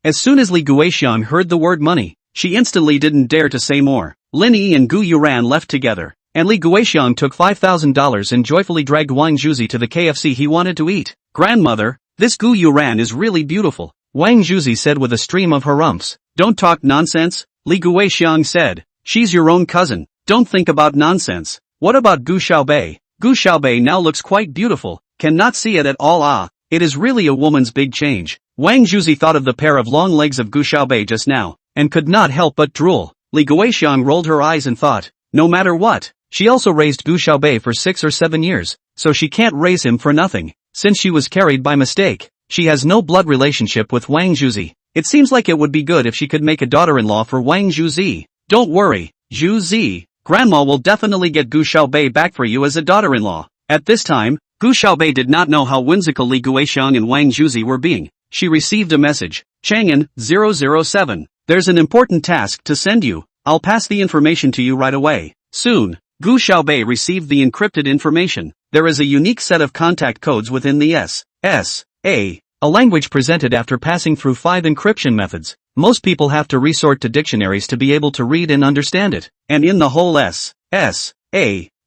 As soon as Li Guixiang heard the word money, she instantly didn't dare to say more. Linny and Gu Yuran left together, and Li Guixiang took $5,000 and joyfully dragged Wang Zhuzi to the KFC he wanted to eat. Grandmother, this Gu Yuran is really beautiful, Wang Zhuzi said with a stream of harumphs. Don't talk nonsense, Li Guixiang said. She's your own cousin, don't think about nonsense. What about Gu Xiaobei? Gu Xiaobei now looks quite beautiful, cannot see it at all. It is really a woman's big change. Wang Zhuzi thought of the pair of long legs of Gu Xiaobei just now, and could not help but drool. Li Guixiang rolled her eyes and thought, no matter what, she also raised Gu Xiaobei for 6 or 7 years, so she can't raise him for nothing. Since she was carried by mistake, she has no blood relationship with Wang Zhuzi. It seems like it would be good if she could make a daughter-in-law for Wang Zhuzi. Don't worry, Zhuzi, Grandma will definitely get Gu Xiaobei back for you as a daughter-in-law. At this time, Gu Xiaobei did not know how whimsical Li Guixiang and Wang Zhuzi were being. She received a message. Chang'an, 007. There's an important task to send you. I'll pass the information to you right away. Soon, Gu Xiaobei received the encrypted information. There is a unique set of contact codes within the a language presented after passing through 5 encryption methods. Most people have to resort to dictionaries to be able to read and understand it. And in the whole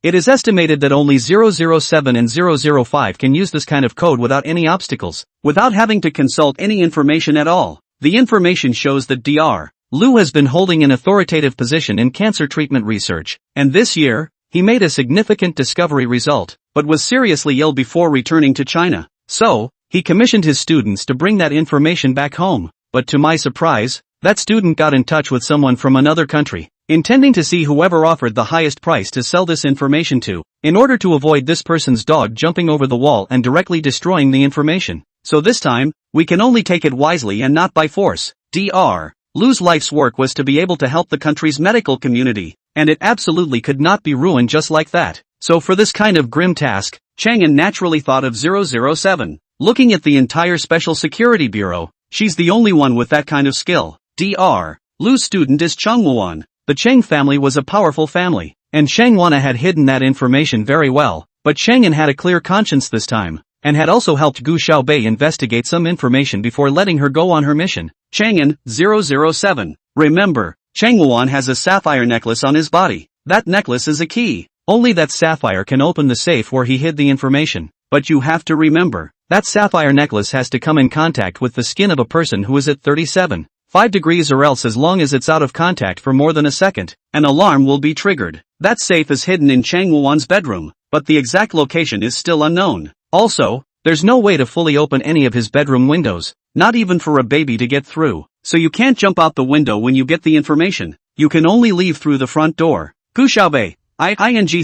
It is estimated that only 007 and 005 can use this kind of code without any obstacles, without having to consult any information at all. The information shows that Dr. Liu has been holding an authoritative position in cancer treatment research, and this year, he made a significant discovery result, but was seriously ill before returning to China. So, he commissioned his students to bring that information back home, but to my surprise, that student got in touch with someone from another country, intending to see whoever offered the highest price to sell this information to, in order to avoid this person's dog jumping over the wall and directly destroying the information. So this time, we can only take it wisely and not by force. Dr. Liu's life's work was to be able to help the country's medical community, and it absolutely could not be ruined just like that. So for this kind of grim task, Chang'an naturally thought of 007. Looking at the entire Special Security Bureau, she's the only one with that kind of skill. Dr. Liu's student is Cheng Wuan. The Cheng family was a powerful family, and Cheng Wana had hidden that information very well, but Chang'an had a clear conscience this time, and had also helped Gu Xiaobei investigate some information before letting her go on her mission. Chang'an, 007. Remember, Cheng Wuan has a sapphire necklace on his body. That necklace is a key. Only that sapphire can open the safe where he hid the information. But you have to remember, that sapphire necklace has to come in contact with the skin of a person who is at 37.5 degrees, or else as long as it's out of contact for more than a second, an alarm will be triggered. That safe is hidden in Cheng Wuan's bedroom, but the exact location is still unknown. Also, there's no way to fully open any of his bedroom windows, not even for a baby to get through. So you can't jump out the window when you get the information. You can only leave through the front door. Gu Xiaobei,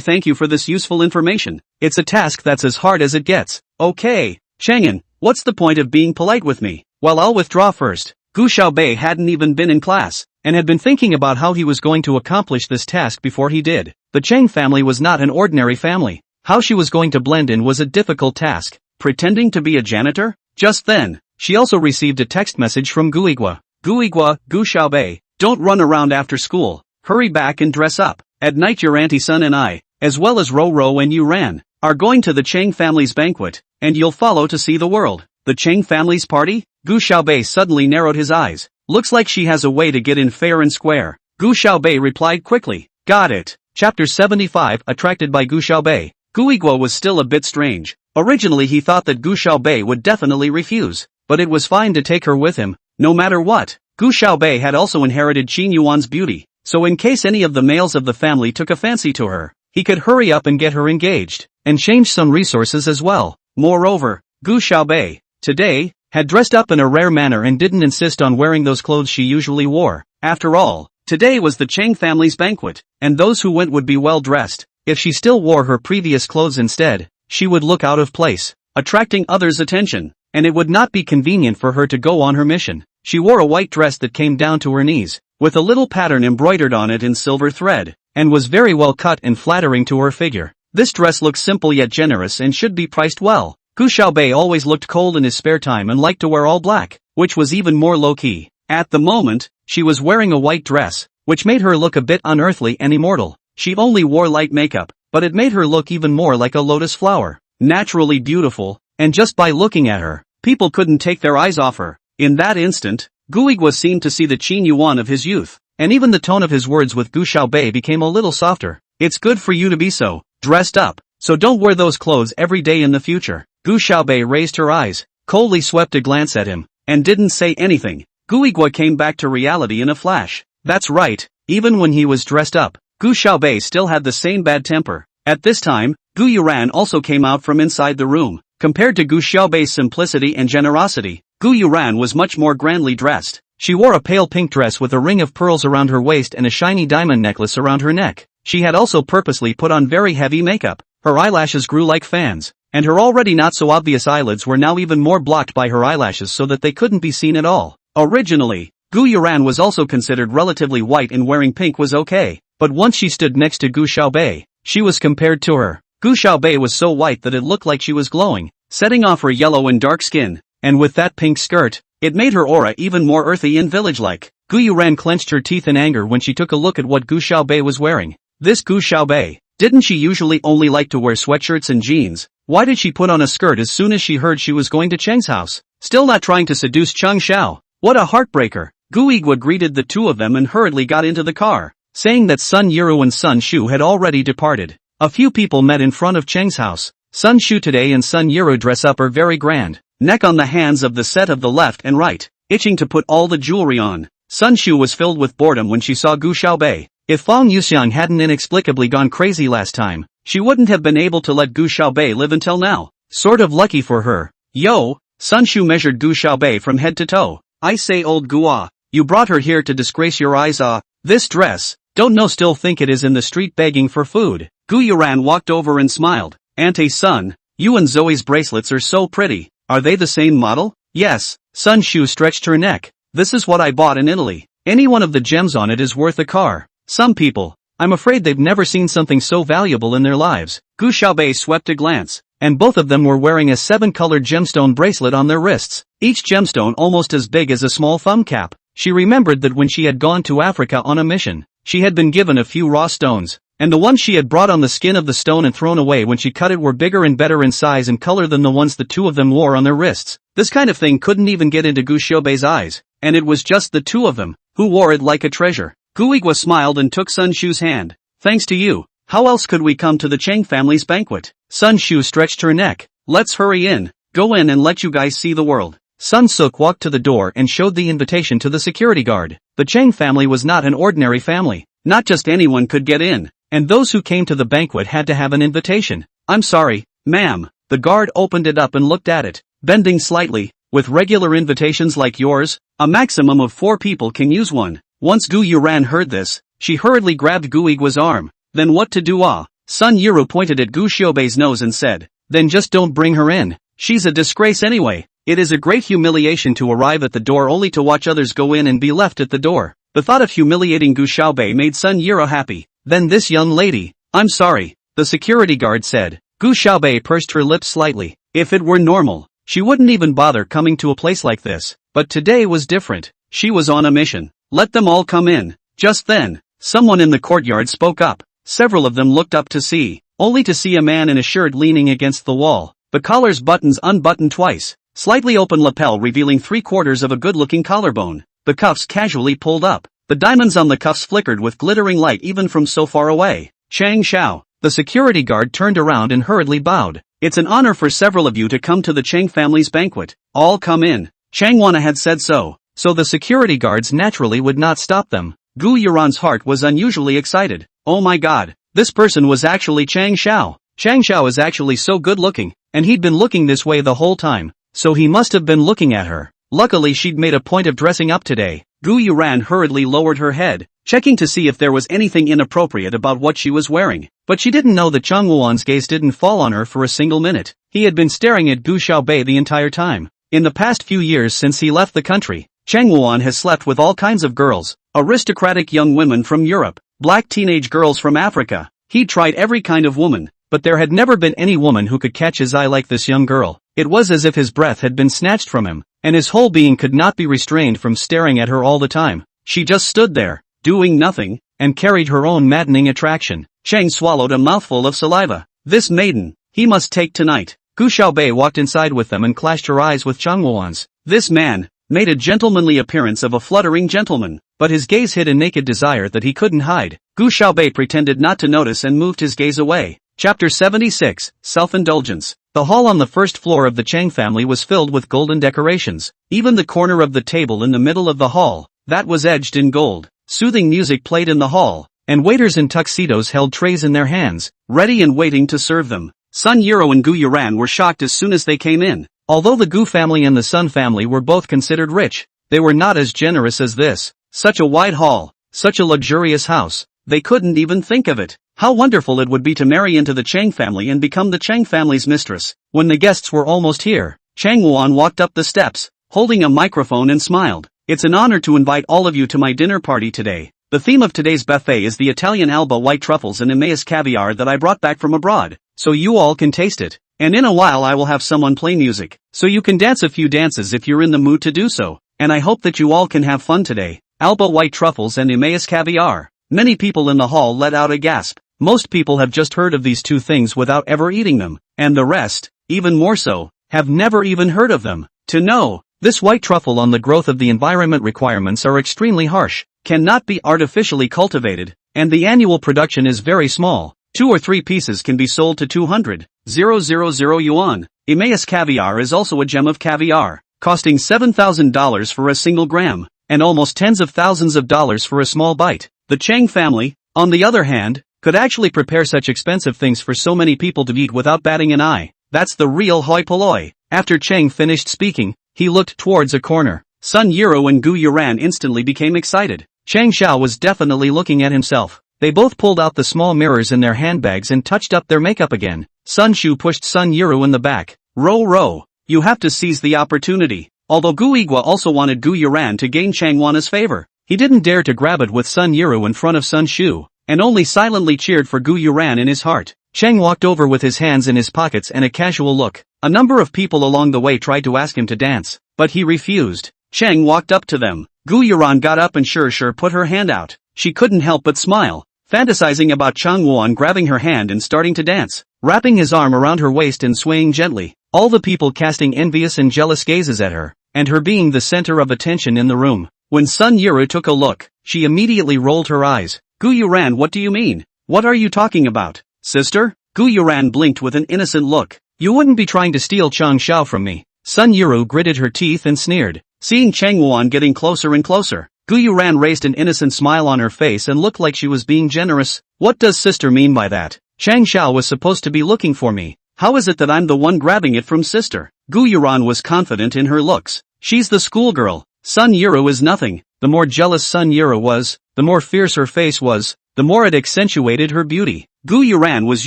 thank you for this useful information. It's a task that's as hard as it gets. Okay, Chang'an, what's the point of being polite with me? Well, I'll withdraw first. Gu Xiaobei hadn't even been in class, and had been thinking about how he was going to accomplish this task before he did. The Cheng family was not an ordinary family. How she was going to blend in was a difficult task. Pretending to be a janitor? Just then, she also received a text message from Guigua. Guigua, Gu Xiaobei, don't run around after school. Hurry back and dress up. At night your auntie Sun and I, as well as Ro Ro and Yu Ran, are going to the Cheng family's banquet, and you'll follow to see the world. The Cheng family's party? Gu Xiaobei suddenly narrowed his eyes. Looks like she has a way to get in fair and square. Gu Xiaobei replied quickly. Got it. Chapter 75, Attracted by Gu Xiaobei. Guigua was still a bit strange. Originally he thought that Gu Xiaobei would definitely refuse, but it was fine to take her with him, no matter what. Gu Xiaobei had also inherited Qin Yuan's beauty, so in case any of the males of the family took a fancy to her, he could hurry up and get her engaged, and change some resources as well. Moreover, Gu Xiaobei, today, had dressed up in a rare manner and didn't insist on wearing those clothes she usually wore. After all, today was the Cheng family's banquet, and those who went would be well dressed. If she still wore her previous clothes instead, she would look out of place, attracting others' attention, and it would not be convenient for her to go on her mission. She wore a white dress that came down to her knees, with a little pattern embroidered on it in silver thread, and was very well cut and flattering to her figure. This dress looked simple yet generous and should be priced well. Gu Xiaobei always looked cold in his spare time and liked to wear all black, which was even more low-key. At the moment, she was wearing a white dress, which made her look a bit unearthly and immortal. She only wore light makeup, but it made her look even more like a lotus flower, naturally beautiful, and just by looking at her, people couldn't take their eyes off her. In that instant, Guigua seemed to see the Qin Yuan of his youth, and even the tone of his words with Gu Xiaobei became a little softer. It's good for you to be so dressed up, so don't wear those clothes every day in the future. Gu Xiaobei raised her eyes, coldly swept a glance at him, and didn't say anything. Guigua came back to reality in a flash. That's right, even when he was dressed up, Gu Xiaobei still had the same bad temper. At this time, Gu Yuran also came out from inside the room. Compared to Gu Xiaobei's simplicity and generosity, Gu Yuran was much more grandly dressed. She wore a pale pink dress with a ring of pearls around her waist and a shiny diamond necklace around her neck. She had also purposely put on very heavy makeup. Her eyelashes grew like fans, and her already not so obvious eyelids were now even more blocked by her eyelashes so that they couldn't be seen at all. Originally, Gu Yuran was also considered relatively white, and wearing pink was okay, but once she stood next to Gu Xiaobei, she was compared to her. Gu Xiaobei was so white that it looked like she was glowing, setting off her yellow and dark skin, and with that pink skirt, it made her aura even more earthy and village-like. Gu Yuran clenched her teeth in anger when she took a look at what Gu Xiaobei was wearing. This Gu Xiaobei, didn't she usually only like to wear sweatshirts and jeans? Why did she put on a skirt as soon as she heard she was going to Cheng's house? Still not trying to seduce Cheng Xiao? What a heartbreaker! Gu Yigua greeted the two of them and hurriedly got into the car, saying that Sun Yiru and Sun Shu had already departed. A few people met in front of Cheng's house. Sun Shu today and Sun Yiru dress up are very grand. Neck on the hands of the set of the left and right, itching to put all the jewelry on. Sun Shu was filled with boredom when she saw Gu Xiaobei. If Fang Yuxiang hadn't inexplicably gone crazy last time, she wouldn't have been able to let Gu Xiaobei live until now. Sort of lucky for her. Yo, Sun Shu measured Gu Xiaobei from head to toe. I say old Gua, you brought her here to disgrace your eyes this dress, don't know still think it is in the street begging for food. Gu Yuran walked over and smiled. Ante Sun, you and Zoe's bracelets are so pretty. Are they the same model? Yes, Sun Shu stretched her neck. This is what I bought in Italy. Any one of the gems on it is worth a car. Some people, I'm afraid they've never seen something so valuable in their lives. Gu Xiaobei swept a glance. And both of them were wearing a 7-colored gemstone bracelet on their wrists, each gemstone almost as big as a small thumb cap. She remembered that when she had gone to Africa on a mission, she had been given a few raw stones, and the ones she had brought on the skin of the stone and thrown away when she cut it were bigger and better in size and color than the ones the two of them wore on their wrists. This kind of thing couldn't even get into Gu Xiaobei's eyes, and it was just the two of them, who wore it like a treasure. Gu Yigua smiled and took Sun Shu's hand. Thanks to you, how else could we come to the Cheng family's banquet? Sun Shu stretched her neck. Let's hurry in, go in and let you guys see the world. Sun Suk walked to the door and showed the invitation to the security guard. The Cheng family was not an ordinary family. Not just anyone could get in, and those who came to the banquet had to have an invitation. I'm sorry, ma'am. The guard opened it up and looked at it, bending slightly. With regular invitations like yours, a maximum of 4 people can use one. Once Gu Yuran heard this, she hurriedly grabbed Gu Yigua's arm. Then what to do Sun Yiru pointed at Gu Xiaobei's nose and said, then just don't bring her in. She's a disgrace anyway. It is a great humiliation to arrive at the door only to watch others go in and be left at the door. The thought of humiliating Gu Xiaobei made Sun Yiru happy. Then this young lady, I'm sorry, the security guard said. Gu Xiaobei pursed her lips slightly. If it were normal, she wouldn't even bother coming to a place like this. But today was different. She was on a mission. Let them all come in. Just then, someone in the courtyard spoke up. Several of them looked up to see, only to see a man in a shirt leaning against the wall. The collar's buttons unbuttoned twice. Slightly open lapel revealing 3/4 of a good-looking collarbone. The cuffs casually pulled up. The diamonds on the cuffs flickered with glittering light even from so far away. Chang Xiao. The security guard turned around and hurriedly bowed. It's an honor for several of you to come to the Cheng family's banquet. All come in. Chang Wana had said so. So the security guards naturally would not stop them. Gu Yuran's heart was unusually excited. Oh my god, this person was actually Chang Xiao. Chang Xiao is actually so good looking, and he'd been looking this way the whole time, so he must have been looking at her. Luckily she'd made a point of dressing up today. Gu Yuran hurriedly lowered her head, checking to see if there was anything inappropriate about what she was wearing. But she didn't know that Chang Wuan's gaze didn't fall on her for a single minute. He had been staring at Gu Xiaobei the entire time. In the past few years since he left the country, Chang Wuan has slept with all kinds of girls, aristocratic young women from Europe, black teenage girls from Africa. He'd tried every kind of woman, but there had never been any woman who could catch his eye like this young girl. It was as if his breath had been snatched from him, and his whole being could not be restrained from staring at her all the time. She just stood there, doing nothing, and carried her own maddening attraction. Chang swallowed a mouthful of saliva. This maiden, he must take tonight. Gu Xiaobei walked inside with them and clashed her eyes with Chang Wuan's. This man made a gentlemanly appearance of a fluttering gentleman, but his gaze hid a naked desire that he couldn't hide. Gu Xiaobei pretended not to notice and moved his gaze away. Chapter 76, Self-Indulgence. The hall on the first floor of the Chang family was filled with golden decorations. Even the corner of the table in the middle of the hall, that was edged in gold. Soothing music played in the hall, and waiters in tuxedos held trays in their hands, ready and waiting to serve them. Sun Yiru and Gu Yuran were shocked as soon as they came in. Although the Gu family and the Sun family were both considered rich, they were not as generous as this. Such a wide hall, such a luxurious house, they couldn't even think of it. How wonderful it would be to marry into the Chang family and become the Chang family's mistress. When the guests were almost here, Chang Wuan walked up the steps, holding a microphone and smiled. It's an honor to invite all of you to my dinner party today. The theme of today's buffet is the Italian Alba white truffles and Emmaus caviar that I brought back from abroad, so you all can taste it. And in a while I will have someone play music, so you can dance a few dances if you're in the mood to do so. And I hope that you all can have fun today. Alba white truffles and Emmaus caviar. Many people in the hall let out a gasp. Most people have just heard of these two things without ever eating them, and the rest, even more so, have never even heard of them. To know, this white truffle on the growth of the environment requirements are extremely harsh, cannot be artificially cultivated, and the annual production is very small. 2 or 3 pieces can be sold to 200,000 yuan. Emmaus caviar is also a gem of caviar, costing $7,000 for a single gram, and almost tens of thousands of dollars for a small bite. The Chang family, on the other hand, could actually prepare such expensive things for so many people to eat without batting an eye. That's the real hoi polloi. After Chang finished speaking, he looked towards a corner. Sun Yiro and Gu Yuran instantly became excited. Chang Xiao was definitely looking at himself. They both pulled out the small mirrors in their handbags and touched up their makeup again. Sun Shu pushed Sun Yiro in the back. Row. You have to seize the opportunity. Although Gu Igwa also wanted Gu Yuran to gain Chang Wanna's favor, he didn't dare to grab it with Sun Yiro in front of Sun Shu, and only silently cheered for Gu Yuran in his heart. Chang walked over with his hands in his pockets and a casual look. A number of people along the way tried to ask him to dance, but he refused. Chang walked up to them. Gu Yuran got up and sure put her hand out. She couldn't help but smile, fantasizing about Chang Wan grabbing her hand and starting to dance, wrapping his arm around her waist and swaying gently, all the people casting envious and jealous gazes at her, and her being the center of attention in the room. When Sun Yiro took a look, she immediately rolled her eyes. Gu Yuran, what do you mean? What are you talking about, sister? Gu Yuran blinked with an innocent look. You wouldn't be trying to steal Chang Xiao from me. Sun Yiro gritted her teeth and sneered. Seeing Chang Wan getting closer and closer, Gu Yuran raised an innocent smile on her face and looked like she was being generous. What does sister mean by that? Chang Xiao was supposed to be looking for me. How is it that I'm the one grabbing it from sister? Gu Yuran was confident in her looks. She's the schoolgirl. Sun Yiro is nothing. The more jealous Sun Yiro was, the more fierce her face was, the more it accentuated her beauty. Gu Yuran was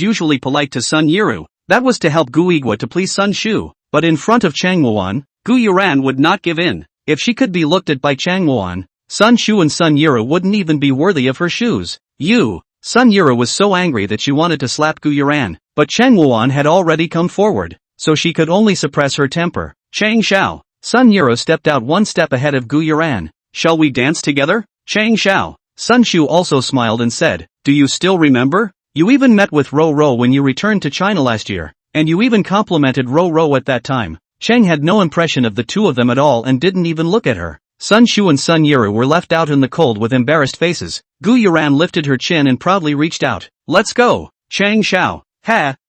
usually polite to Sun Yiro. That was to help Gu Igwa to please Sun Shu. But in front of Chang Wan, Gu Yuran would not give in. If she could be looked at by Chang Wan, Sun Shu and Sun Yiro wouldn't even be worthy of her shoes. Sun Yiro was so angry that she wanted to slap Gu Yuran, but Chang Wan had already come forward, so she could only suppress her temper. Chang Xiao. Sun Yiro stepped out one step ahead of Gu Yuran. Shall we dance together? Chang Xiao. Sun Shu also smiled and said, do you still remember? You even met with Ro when you returned to China last year, and you even complimented Ro at that time. Chang had no impression of the two of them at all and didn't even look at her. Sun Shu and Sun Yiro were left out in the cold with embarrassed faces. Gu Yuran lifted her chin and proudly reached out. Let's go. Chang Xiao.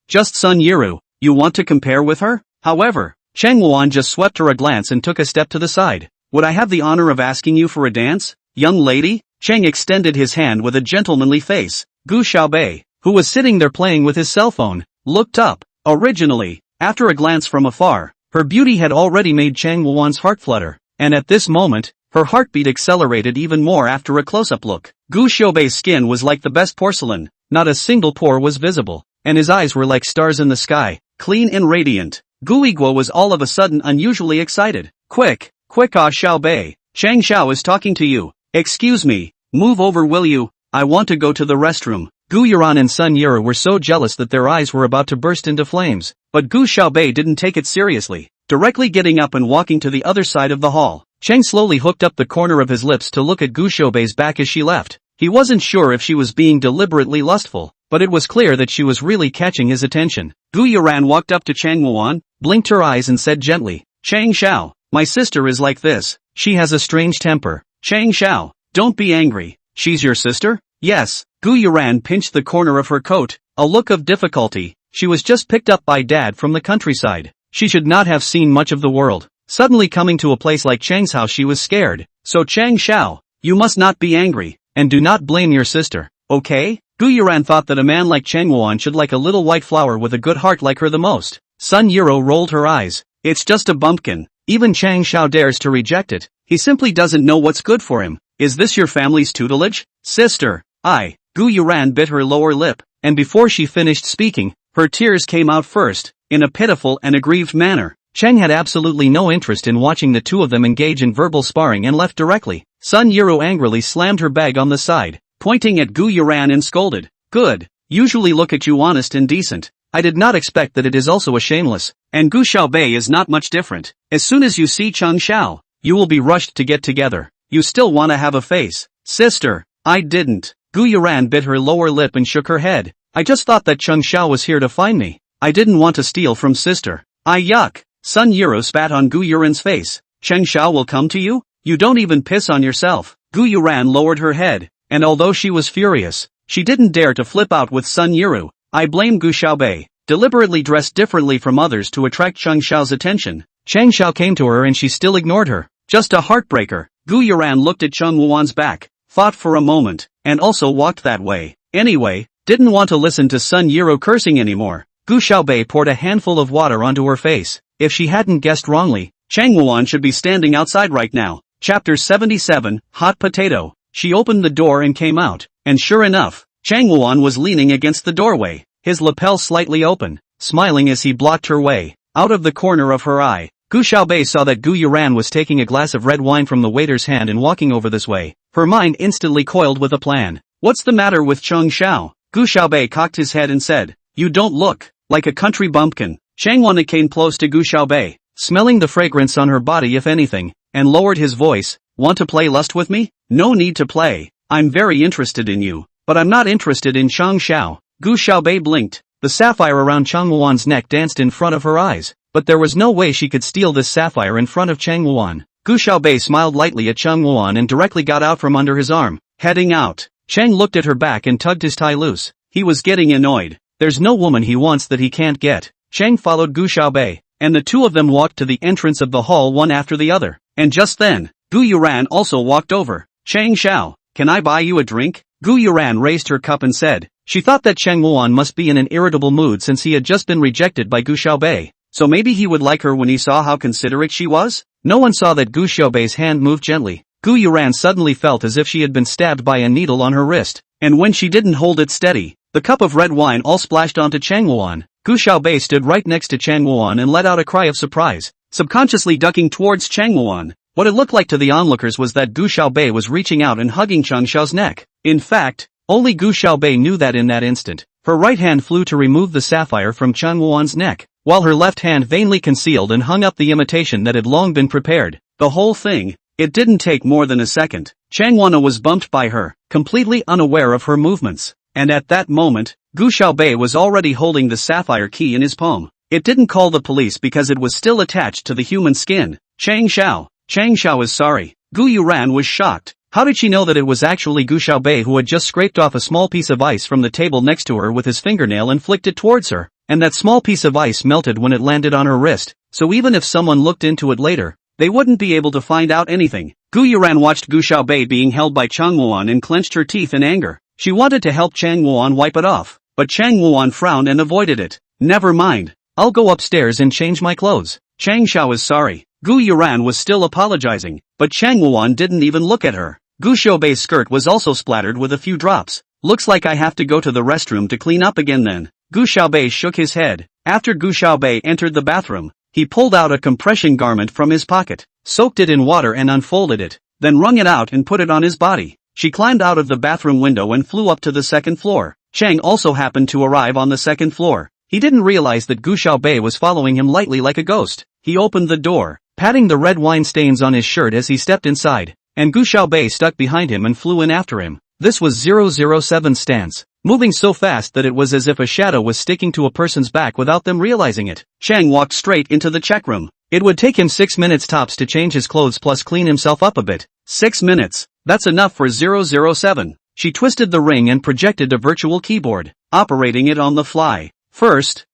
Just Sun Yiro. You want to compare with her? However, Chang Wan just swept her a glance and took a step to the side. Would I have the honor of asking you for a dance, young lady? Chang extended his hand with a gentlemanly face. Gu Xiaobei, who was sitting there playing with his cell phone, looked up. Originally, after a glance from afar, her beauty had already made Chang Wan's heart flutter, and at this moment, her heartbeat accelerated even more after a close-up look. Gu Xiaobei's skin was like the best porcelain, not a single pore was visible, and his eyes were like stars in the sky, clean and radiant. Gu Igwa was all of a sudden unusually excited. Quick, Xiaobei, Chang Xiao is talking to you. Excuse me, move over will you? I want to go to the restroom. Gu Yuran and Sun Yiro were so jealous that their eyes were about to burst into flames, but Gu Xiaobei didn't take it seriously, directly getting up and walking to the other side of the hall. Chang slowly hooked up the corner of his lips to look at Gu Xiaobei's back as she left. He wasn't sure if she was being deliberately lustful, but it was clear that she was really catching his attention. Gu Yuran walked up to Chang Wan, blinked her eyes and said gently, Chang Xiao, my sister is like this. She has a strange temper. Chang Xiao, don't be angry. She's your sister? Yes. Gu Yuran pinched the corner of her coat, a look of difficulty. She was just picked up by dad from the countryside. She should not have seen much of the world. Suddenly coming to a place like Chang's house she was scared. So Chang Xiao, you must not be angry, and do not blame your sister, okay? Gu Yuran thought that a man like Chang Wan should like a little white flower with a good heart like her the most. Sun Yiro rolled her eyes. It's just a bumpkin. Even Chang Xiao dares to reject it. He simply doesn't know what's good for him. Is this your family's tutelage? Sister, Gu Yuran bit her lower lip, and before she finished speaking, her tears came out first, in a pitiful and aggrieved manner. Chang had absolutely no interest in watching the two of them engage in verbal sparring and left directly. Sun Yiro angrily slammed her bag on the side, pointing at Gu Yuran and scolded. Good. Usually look at you honest and decent. I did not expect that it is also a shameless. And Gu Xiaobei is not much different. As soon as you see Chang Xiao, you will be rushed to get together. You still wanna have a face. Sister, I didn't. Gu Yuran bit her lower lip and shook her head. I just thought that Chang Xiao was here to find me. I didn't want to steal from sister. Yuck. Sun Yiro spat on Gu Yuran's face. Chang Xiao will come to you? You don't even piss on yourself. Gu Yuran lowered her head, and although she was furious, She didn't dare to flip out with Sun Yiru. I blame Gu Xiaobei. Deliberately dressed differently from others to attract Chang Xiao's attention. Chang Xiao came to her and she still ignored her. Just a heartbreaker. Gu Yuran looked at Cheng Wuan's back, thought for a moment, and also walked that way. Anyway, didn't want to listen to Sun Yiru cursing anymore. Gu Xiaobei poured a handful of water onto her face. If she hadn't guessed wrongly, Chang Wuan should be standing outside right now. Chapter 77, Hot Potato. She opened the door and came out, and sure enough, Chang Wuan was leaning against the doorway, his lapel slightly open, smiling as he blocked her way. Out of the corner of her eye, Gu Xiaobei saw that Gu Yuran was taking a glass of red wine from the waiter's hand and walking over this way. Her mind instantly coiled with a plan. What's the matter with Cheng Xiao? Gu Xiaobei cocked his head and said, "You don't look like a country bumpkin." Chang Wuan came close to Gu Xiaobei, smelling the fragrance on her body if anything, and lowered his voice. "Want to play lust with me? No need to play. I'm very interested in you, but I'm not interested in Cheng Xiao." Gu Xiaobei blinked. The sapphire around Cheng Wuan's neck danced in front of her eyes, but there was no way she could steal this sapphire in front of Cheng Wuan. Gu Xiaobei smiled lightly at Cheng Wuan and directly got out from under his arm, heading out. Cheng looked at her back and tugged his tie loose. He was getting annoyed. There's no woman he wants that he can't get. Cheng followed Gu Xiaobei, and the two of them walked to the entrance of the hall one after the other. And just then, Gu Yuran also walked over. "Cheng Xiao, can I buy you a drink?" Gu Yuran raised her cup and said. She thought that Cheng Wuan must be in an irritable mood since he had just been rejected by Gu Xiaobei. So maybe he would like her when he saw how considerate she was? No one saw that Gu Xiaobei's hand moved gently. Gu Yuran suddenly felt as if she had been stabbed by a needle on her wrist, and when she didn't hold it steady, the cup of red wine all splashed onto Cheng Wuan. Gu Xiaobei stood right next to Cheng Wuan and let out a cry of surprise, subconsciously ducking towards Cheng Wuan. What it looked like to the onlookers was that Gu Xiaobei was reaching out and hugging Cheng Xiao's neck. In fact, only Gu Xiaobei knew that in that instant, her right hand flew to remove the sapphire from Cheng Wuan's neck, while her left hand vainly concealed and hung up the imitation that had long been prepared. The whole thing, it didn't take more than a second. Cheng Wuan was bumped by her, completely unaware of her movements, and at that moment, Gu Xiaobei was already holding the sapphire key in his palm. It didn't call the police because it was still attached to the human skin. Cheng Xiao is sorry. Gu Yuran was shocked. How did she know that it was actually Gu Xiaobei who had just scraped off a small piece of ice from the table next to her with his fingernail and flicked it towards her? And that small piece of ice melted when it landed on her wrist, so even if someone looked into it later, they wouldn't be able to find out anything. Gu Yuran watched Gu Xiaobei being held by Cheng Wuan and clenched her teeth in anger. She wanted to help Cheng Wuan wipe it off, but Cheng Wuan frowned and avoided it. "Never mind. I'll go upstairs and change my clothes." Cheng Xiao is sorry. Gu Yuran was still apologizing, but Cheng Wuan didn't even look at her. Gu Xiaobei's skirt was also splattered with a few drops. "Looks like I have to go to the restroom to clean up again then." Gu Xiaobei shook his head. After Gu Xiaobei entered the bathroom, he pulled out a compression garment from his pocket, soaked it in water and unfolded it, then wrung it out and put it on his body. She climbed out of the bathroom window and flew up to the second floor. Cheng also happened to arrive on the second floor. He didn't realize that Gu Xiaobei was following him lightly like a ghost. He opened the door, patting the red wine stains on his shirt as he stepped inside, and Gu Xiaobei stuck behind him and flew in after him. This was 007's stance, moving so fast that it was as if a shadow was sticking to a person's back without them realizing it. Cheng walked straight into the check room. It would take him 6 minutes tops to change his clothes plus clean himself up a bit. 6 minutes. That's enough for 007. She twisted the ring and projected a virtual keyboard, operating it on the fly.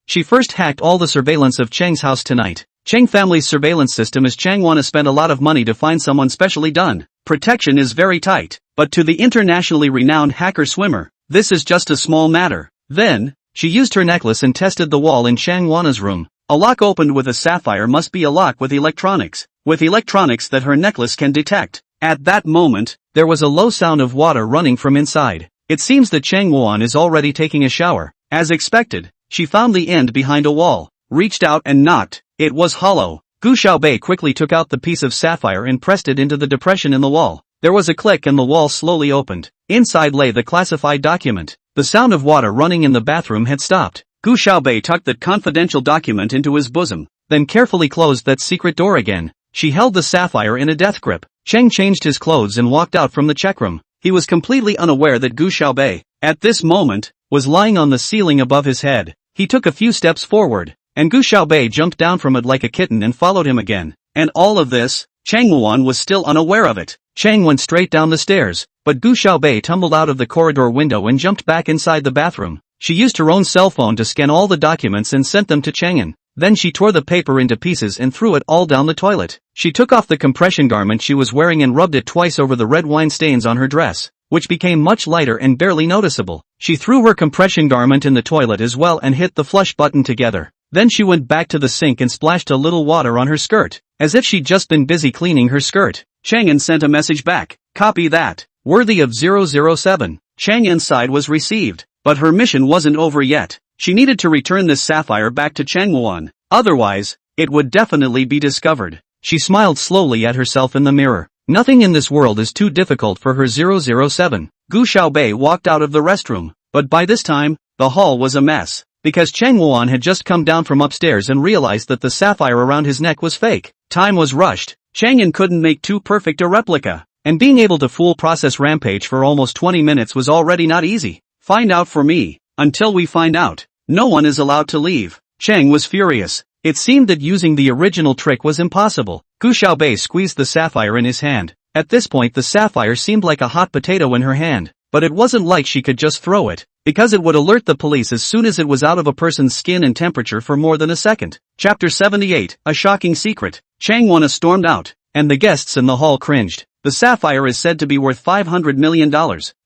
She first hacked all the surveillance of Cheng's house tonight. Cheng family's surveillance system is Cheng wanna spend a lot of money to find someone specially done. Protection is very tight, but to the internationally renowned hacker swimmer, this is just a small matter. Then, she used her necklace and tested the wall in Cheng Wana's room. A lock opened with a sapphire must be a lock with electronics that her necklace can detect. At that moment, there was a low sound of water running from inside. It seems that Cheng Wuan is already taking a shower. As expected, she found the end behind a wall, reached out and knocked. It was hollow. Gu Xiaobei quickly took out the piece of sapphire and pressed it into the depression in the wall. There was a click and the wall slowly opened. Inside lay the classified document. The sound of water running in the bathroom had stopped. Gu Xiaobei tucked that confidential document into his bosom, then carefully closed that secret door again. She held the sapphire in a death grip. Cheng changed his clothes and walked out from the check room. He was completely unaware that Gu Xiaobei, at this moment, was lying on the ceiling above his head. He took a few steps forward, and Gu Xiaobei jumped down from it like a kitten and followed him again. And all of this, Chang Wuan was still unaware of it. Chang went straight down the stairs, but Gu Xiaobei tumbled out of the corridor window and jumped back inside the bathroom. She used her own cell phone to scan all the documents and sent them to Chang'an. Then she tore the paper into pieces and threw it all down the toilet. She took off the compression garment she was wearing and rubbed it twice over the red wine stains on her dress, which became much lighter and barely noticeable. She threw her compression garment in the toilet as well and hit the flush button together. Then she went back to the sink and splashed a little water on her skirt, as if she'd just been busy cleaning her skirt. Chang'an sent a message back. Copy that. Worthy of 007. Chang'an's side was received, but her mission wasn't over yet. She needed to return this sapphire back to Changwuan. Otherwise, it would definitely be discovered. She smiled slowly at herself in the mirror. Nothing in this world is too difficult for her 007. Gu Xiaobei walked out of the restroom, but by this time, the hall was a mess, because Changwuan had just come down from upstairs and realized that the sapphire around his neck was fake. Time was rushed. Chang'an couldn't make too perfect a replica, and being able to fool Process Rampage for almost 20 minutes was already not easy. Find out for me. Until we find out, no one is allowed to leave. Chang was furious. It seemed that using the original trick was impossible. Gu Xiaobei squeezed the sapphire in his hand. At this point the sapphire seemed like a hot potato in her hand, but it wasn't like she could just throw it, because it would alert the police as soon as it was out of a person's skin and temperature for more than a second. Chapter 78, A Shocking Secret. Changwuan stormed out, and the guests in the hall cringed. The sapphire is said to be worth $500 million,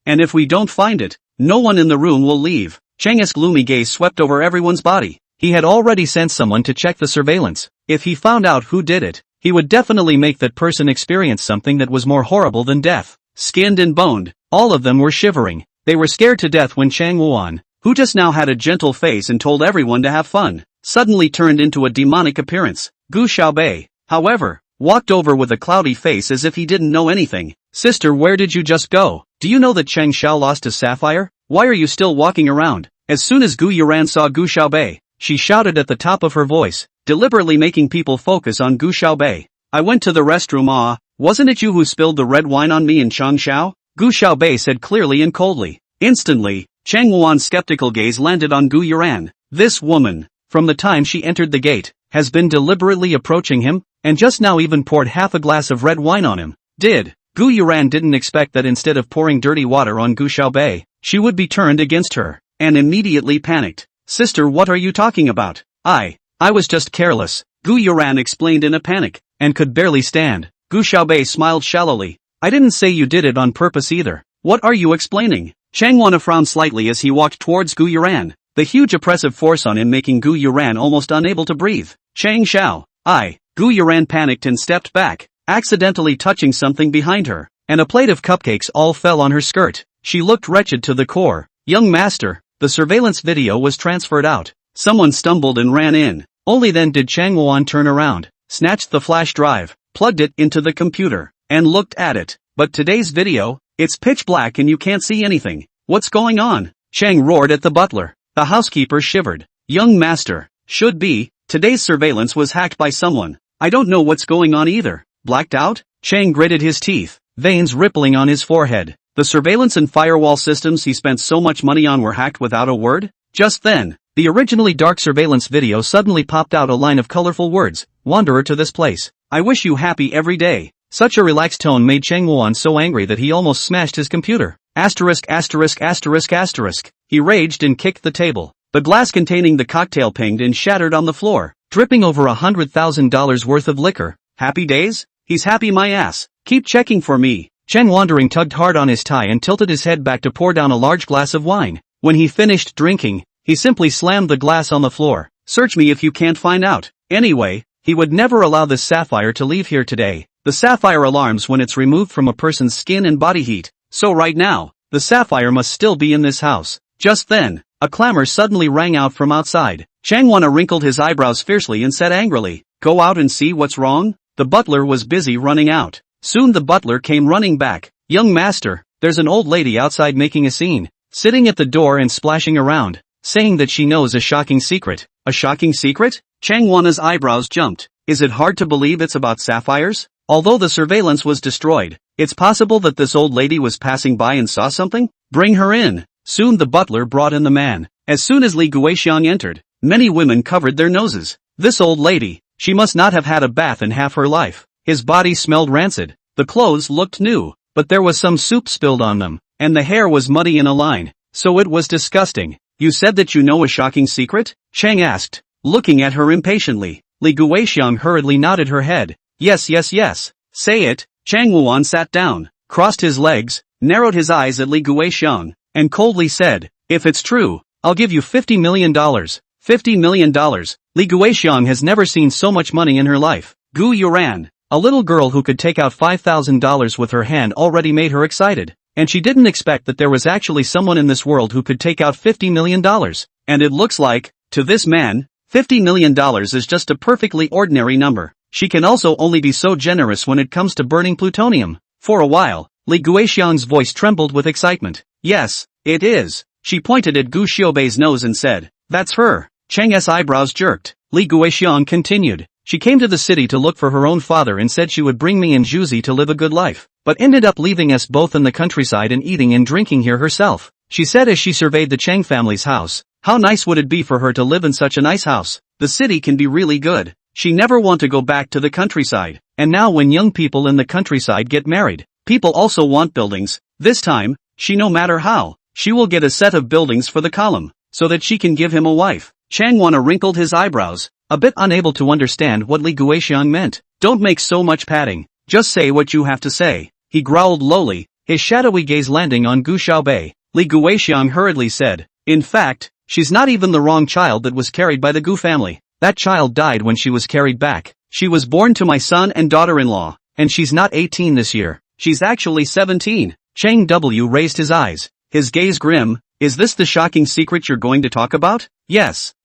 and if we don't find it, no one in the room will leave. Chang's gloomy gaze swept over everyone's body. He had already sent someone to check the surveillance. If he found out who did it, he would definitely make that person experience something that was more horrible than death. Skinned and boned, all of them were shivering. They were scared to death when Chang Wuan, who just now had a gentle face and told everyone to have fun, suddenly turned into a demonic appearance. Gu Xiaobei, however, walked over with a cloudy face as if he didn't know anything. Sister, where did you just go? Do you know that Cheng Xiao lost his sapphire? Why are you still walking around? As soon as Gu Yuran saw Gu Xiaobei, she shouted at the top of her voice, deliberately making people focus on Gu Xiaobei. I went to the restroom. Wasn't it you who spilled the red wine on me in Changshao? Gu Xiaobei said clearly and coldly. Instantly, Chang Wuan's skeptical gaze landed on Gu Yuran. This woman, from the time she entered the gate, has been deliberately approaching him, and just now even poured half a glass of red wine on him. Gu Yuran didn't expect that instead of pouring dirty water on Gu Xiaobei, she would be turned against her, and immediately panicked. Sister, what are you talking about? I was just careless, Gu Yuran explained in a panic, and could barely stand. Gu Xiaobei smiled shallowly. I didn't say you did it on purpose either. What are you explaining? Changwana frowned slightly as he walked towards Gu Yuran, the huge oppressive force on him making Gu Yuran almost unable to breathe. Chang Xiao, Gu Yuran panicked and stepped back, accidentally touching something behind her, and a plate of cupcakes all fell on her skirt. She looked wretched to the core. Young master, the surveillance video was transferred out. Someone stumbled and ran in. Only then did Chang Wuan turn around, snatched the flash drive, plugged it into the computer, and looked at it. But today's video, it's pitch black and you can't see anything. What's going on? Chang roared at the butler. The housekeeper shivered. Young master, should be, today's surveillance was hacked by someone. I don't know what's going on either. Blacked out? Chang gritted his teeth, veins rippling on his forehead. The surveillance and firewall systems he spent so much money on were hacked without a word? Just then, the originally dark surveillance video suddenly popped out a line of colorful words. Wanderer to this place. I wish you happy every day. Such a relaxed tone made Chang Wuan so angry that he almost smashed his computer. Asterisk. He raged and kicked the table. The glass containing the cocktail pinged and shattered on the floor, dripping over $100,000 worth of liquor. Happy days? He's happy my ass. Keep checking for me. Cheng Wandering tugged hard on his tie and tilted his head back to pour down a large glass of wine. When he finished drinking, he simply slammed the glass on the floor. Search me if you can't find out. Anyway, he would never allow this sapphire to leave here today. The sapphire alarms when it's removed from a person's skin and body heat. So right now, the sapphire must still be in this house. Just then, a clamor suddenly rang out from outside. Changwana wrinkled his eyebrows fiercely and said angrily, Go out and see what's wrong? The butler was busy running out. Soon the butler came running back. Young master, there's an old lady outside making a scene, sitting at the door and splashing around, saying that she knows a shocking secret. A shocking secret? Changwana's eyebrows jumped. Is it hard to believe it's about sapphires? Although the surveillance was destroyed, it's possible that this old lady was passing by and saw something? Bring her in. Soon the butler brought in the man. As soon as Li Guixiang entered, many women covered their noses. This old lady, she must not have had a bath in half her life. His body smelled rancid, the clothes looked new, but there was some soup spilled on them, and the hair was muddy in a line, so it was disgusting. You said that you know a shocking secret? Chang asked, looking at her impatiently. Li Guixiang hurriedly nodded her head. Yes. Say it. Chang Wuan sat down, crossed his legs, narrowed his eyes at Li Guixiang, and coldly said, if it's true, I'll give you $50 million. $50 million. Li Guixiang has never seen so much money in her life. Gu Yuran, a little girl who could take out $5,000 with her hand, already made her excited. And she didn't expect that there was actually someone in this world who could take out $50 million. And it looks like, to this man, $50 million is just a perfectly ordinary number. She can also only be so generous when it comes to burning plutonium. For a while, Li Guixiang's voice trembled with excitement. Yes, it is. She pointed at Gu Xiaobei's nose and said, that's her. Chang's eyebrows jerked. Li Guixiang continued. She came to the city to look for her own father and said she would bring me and Juzi to live a good life, but ended up leaving us both in the countryside and eating and drinking here herself. She said as she surveyed the Chang family's house, how nice would it be for her to live in such a nice house. The city can be really good. She never want to go back to the countryside. And now when young people in the countryside get married, people also want buildings. This time, she no matter how, she will get a set of buildings for the column, so that she can give him a wife. Chang Wana wrinkled his eyebrows, a bit unable to understand what Li Guixiang meant. Don't make so much padding, just say what you have to say. He growled lowly, his shadowy gaze landing on Gu Xiaobei. Li Guixiang hurriedly said, in fact, she's not even the wrong child that was carried by the Gu family. That child died when she was carried back. She was born to my son and daughter-in-law, and she's not 18 this year. She's actually 17. Chang W raised his eyes, his gaze grim. Is this the shocking secret you're going to talk about? Yes.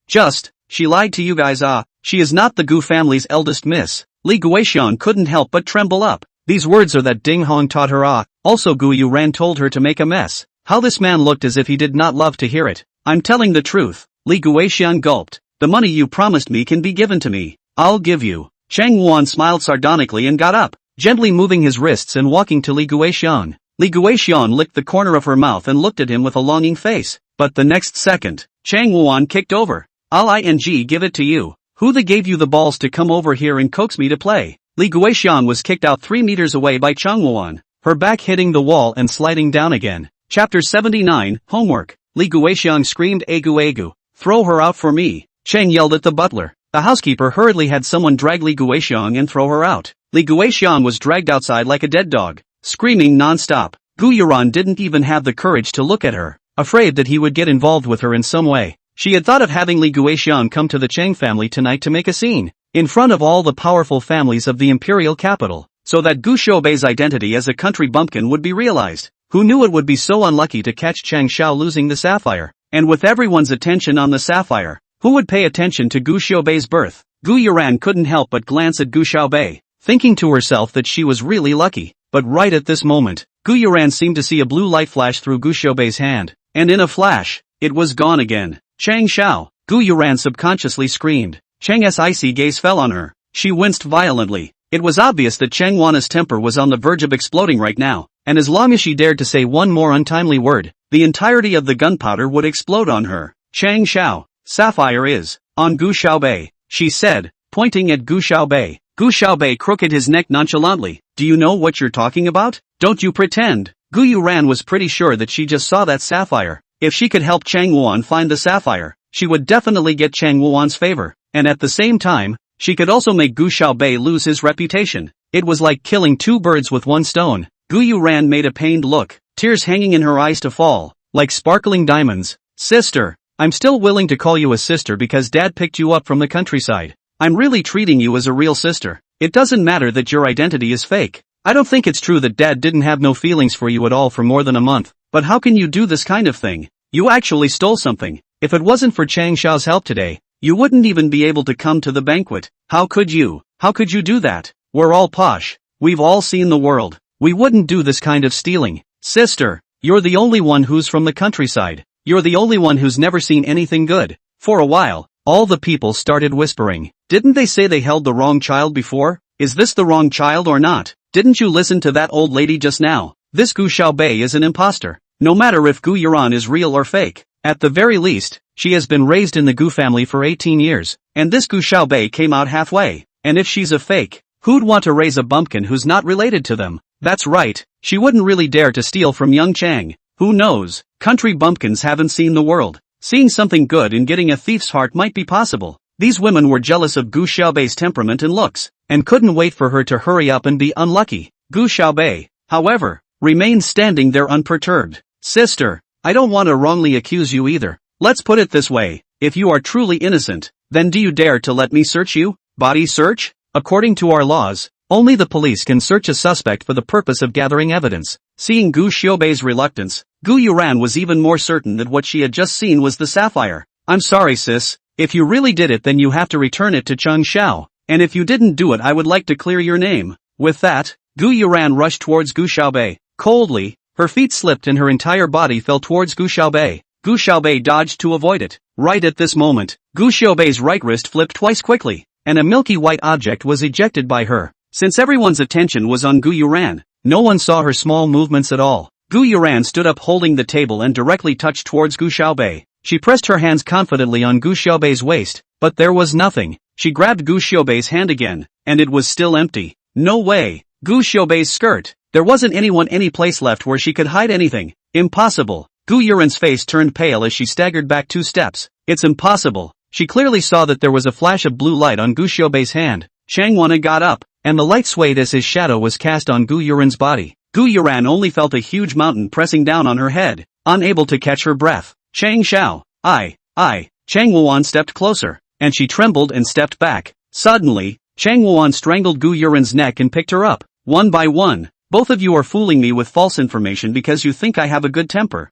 She lied to you guys. She is not the Gu family's eldest miss. Li Guixiang couldn't help but tremble up. These words are that Ding Hong taught her. Also Gu Yuran told her to make a mess. How this man looked as if he did not love to hear it. I'm telling the truth. Li Guixiang gulped. The money you promised me can be given to me. I'll give you. Chang Wuan smiled sardonically and got up, gently moving his wrists and walking to Li Guixiang. Li Guixiang licked the corner of her mouth and looked at him with a longing face. But the next second, Chang Wuan kicked over. I'll give it to you. Who the gave you the balls to come over here and coax me to play? Li Guixiang was kicked out 3 meters away by Chang Wuan, her back hitting the wall and sliding down again. Chapter 79, Homework. Li Guixiang screamed, Agu. Throw her out for me. Chang yelled at the butler. The housekeeper hurriedly had someone drag Li Guixiang and throw her out. Li Guixiang was dragged outside like a dead dog, screaming non-stop. Gu Yuran didn't even have the courage to look at her, afraid that he would get involved with her in some way. She had thought of having Li Guixiang come to the Chang family tonight to make a scene, in front of all the powerful families of the imperial capital, so that Gu Xiaobei's identity as a country bumpkin would be realized. Who knew it would be so unlucky to catch Chang Xiao losing the sapphire? And with everyone's attention on the sapphire, who would pay attention to Gu Xiaobei's birth? Gu Yuran couldn't help but glance at Gu Xiaobei, thinking to herself that she was really lucky. But right at this moment, Gu Yuran seemed to see a blue light flash through Gu Xiaobei's hand, and in a flash, it was gone again. Chang Xiao, Gu Yuran subconsciously screamed. Chang's icy gaze fell on her. She winced violently. It was obvious that Chang Wana's temper was on the verge of exploding right now, and as long as she dared to say one more untimely word, the entirety of the gunpowder would explode on her. Chang Xiao, sapphire is on Gu Xiaobei, she said, pointing at Gu Xiaobei. Gu Xiaobei crooked his neck nonchalantly. Do you know what you're talking about? Don't you pretend. Gu Yuran was pretty sure that she just saw that sapphire. If she could help Chang Wuan find the sapphire, she would definitely get Chang Wuan's favor, and at the same time, she could also make Gu Xiaobei lose his reputation. It was like killing 2 birds with 1 stone. Gu Yuran made a pained look, tears hanging in her eyes to fall, like sparkling diamonds. Sister, I'm still willing to call you a sister because Dad picked you up from the countryside. I'm really treating you as a real sister. It doesn't matter that your identity is fake. I don't think it's true that Dad didn't have no feelings for you at all for more than a month, but how can you do this kind of thing? You actually stole something. If it wasn't for Chang Xiao's help today, you wouldn't even be able to come to the banquet. How could you? How could you do that? We're all posh. We've all seen the world. We wouldn't do this kind of stealing. Sister, you're the only one who's from the countryside. You're the only one who's never seen anything good. For a while, all the people started whispering. Didn't they say they held the wrong child before? Is this the wrong child or not? Didn't you listen to that old lady just now? This Gu Xiaobei is an imposter. No matter if Gu Yuran is real or fake, at the very least, she has been raised in the Gu family for 18 years, and this Gu Xiaobei came out halfway, and if she's a fake, Who'd want to raise a bumpkin who's not related to them? That's right, she wouldn't really dare to steal from young Chang. Who knows, country bumpkins haven't seen the world. Seeing something good in getting a thief's heart might be possible. These women were jealous of Gu Xiaobei's temperament and looks, and couldn't wait for her to hurry up and be unlucky. Gu Xiaobei, however, remained standing there unperturbed. Sister, I don't want to wrongly accuse you either. Let's put it this way, if you are truly innocent, then do you dare to let me search you? Body search? According to our laws, only the police can search a suspect for the purpose of gathering evidence. Seeing Gu Xiaobei's reluctance, Gu Yuran was even more certain that what she had just seen was the sapphire. I'm sorry sis, if you really did it then you have to return it to Cheng Xiao, and if you didn't do it I would like to clear your name. With that, Gu Yuran rushed towards Gu Xiaobei. Coldly, her feet slipped and her entire body fell towards Gu Xiaobei. Gu Xiaobei dodged to avoid it. Right at this moment, Gu Xiaobei's right wrist flipped twice quickly, and a milky white object was ejected by her. Since everyone's attention was on Gu Yuran, no one saw her small movements at all. Gu Yuran stood up holding the table and directly touched towards Gu Xiaobei. She pressed her hands confidently on Gu Xiaobei's waist, but there was nothing. She grabbed Gu Xiaobei's hand again, and it was still empty. No way! Gu Xiaobei's skirt. There wasn't any place left where she could hide anything. Impossible. Gu Yuran's face turned pale as she staggered back 2 steps. It's impossible. She clearly saw that there was a flash of blue light on Gu Xiaobei's hand. Chang Wana got up, and the light swayed as his shadow was cast on Gu Yuran's body. Gu Yuran only felt a huge mountain pressing down on her head, unable to catch her breath. Chang Xiao, Chang Wuan stepped closer, and she trembled and stepped back. Suddenly, Chang Wuan strangled Gu Yuran's neck and picked her up. One by one, both of you are fooling me with false information because you think I have a good temper.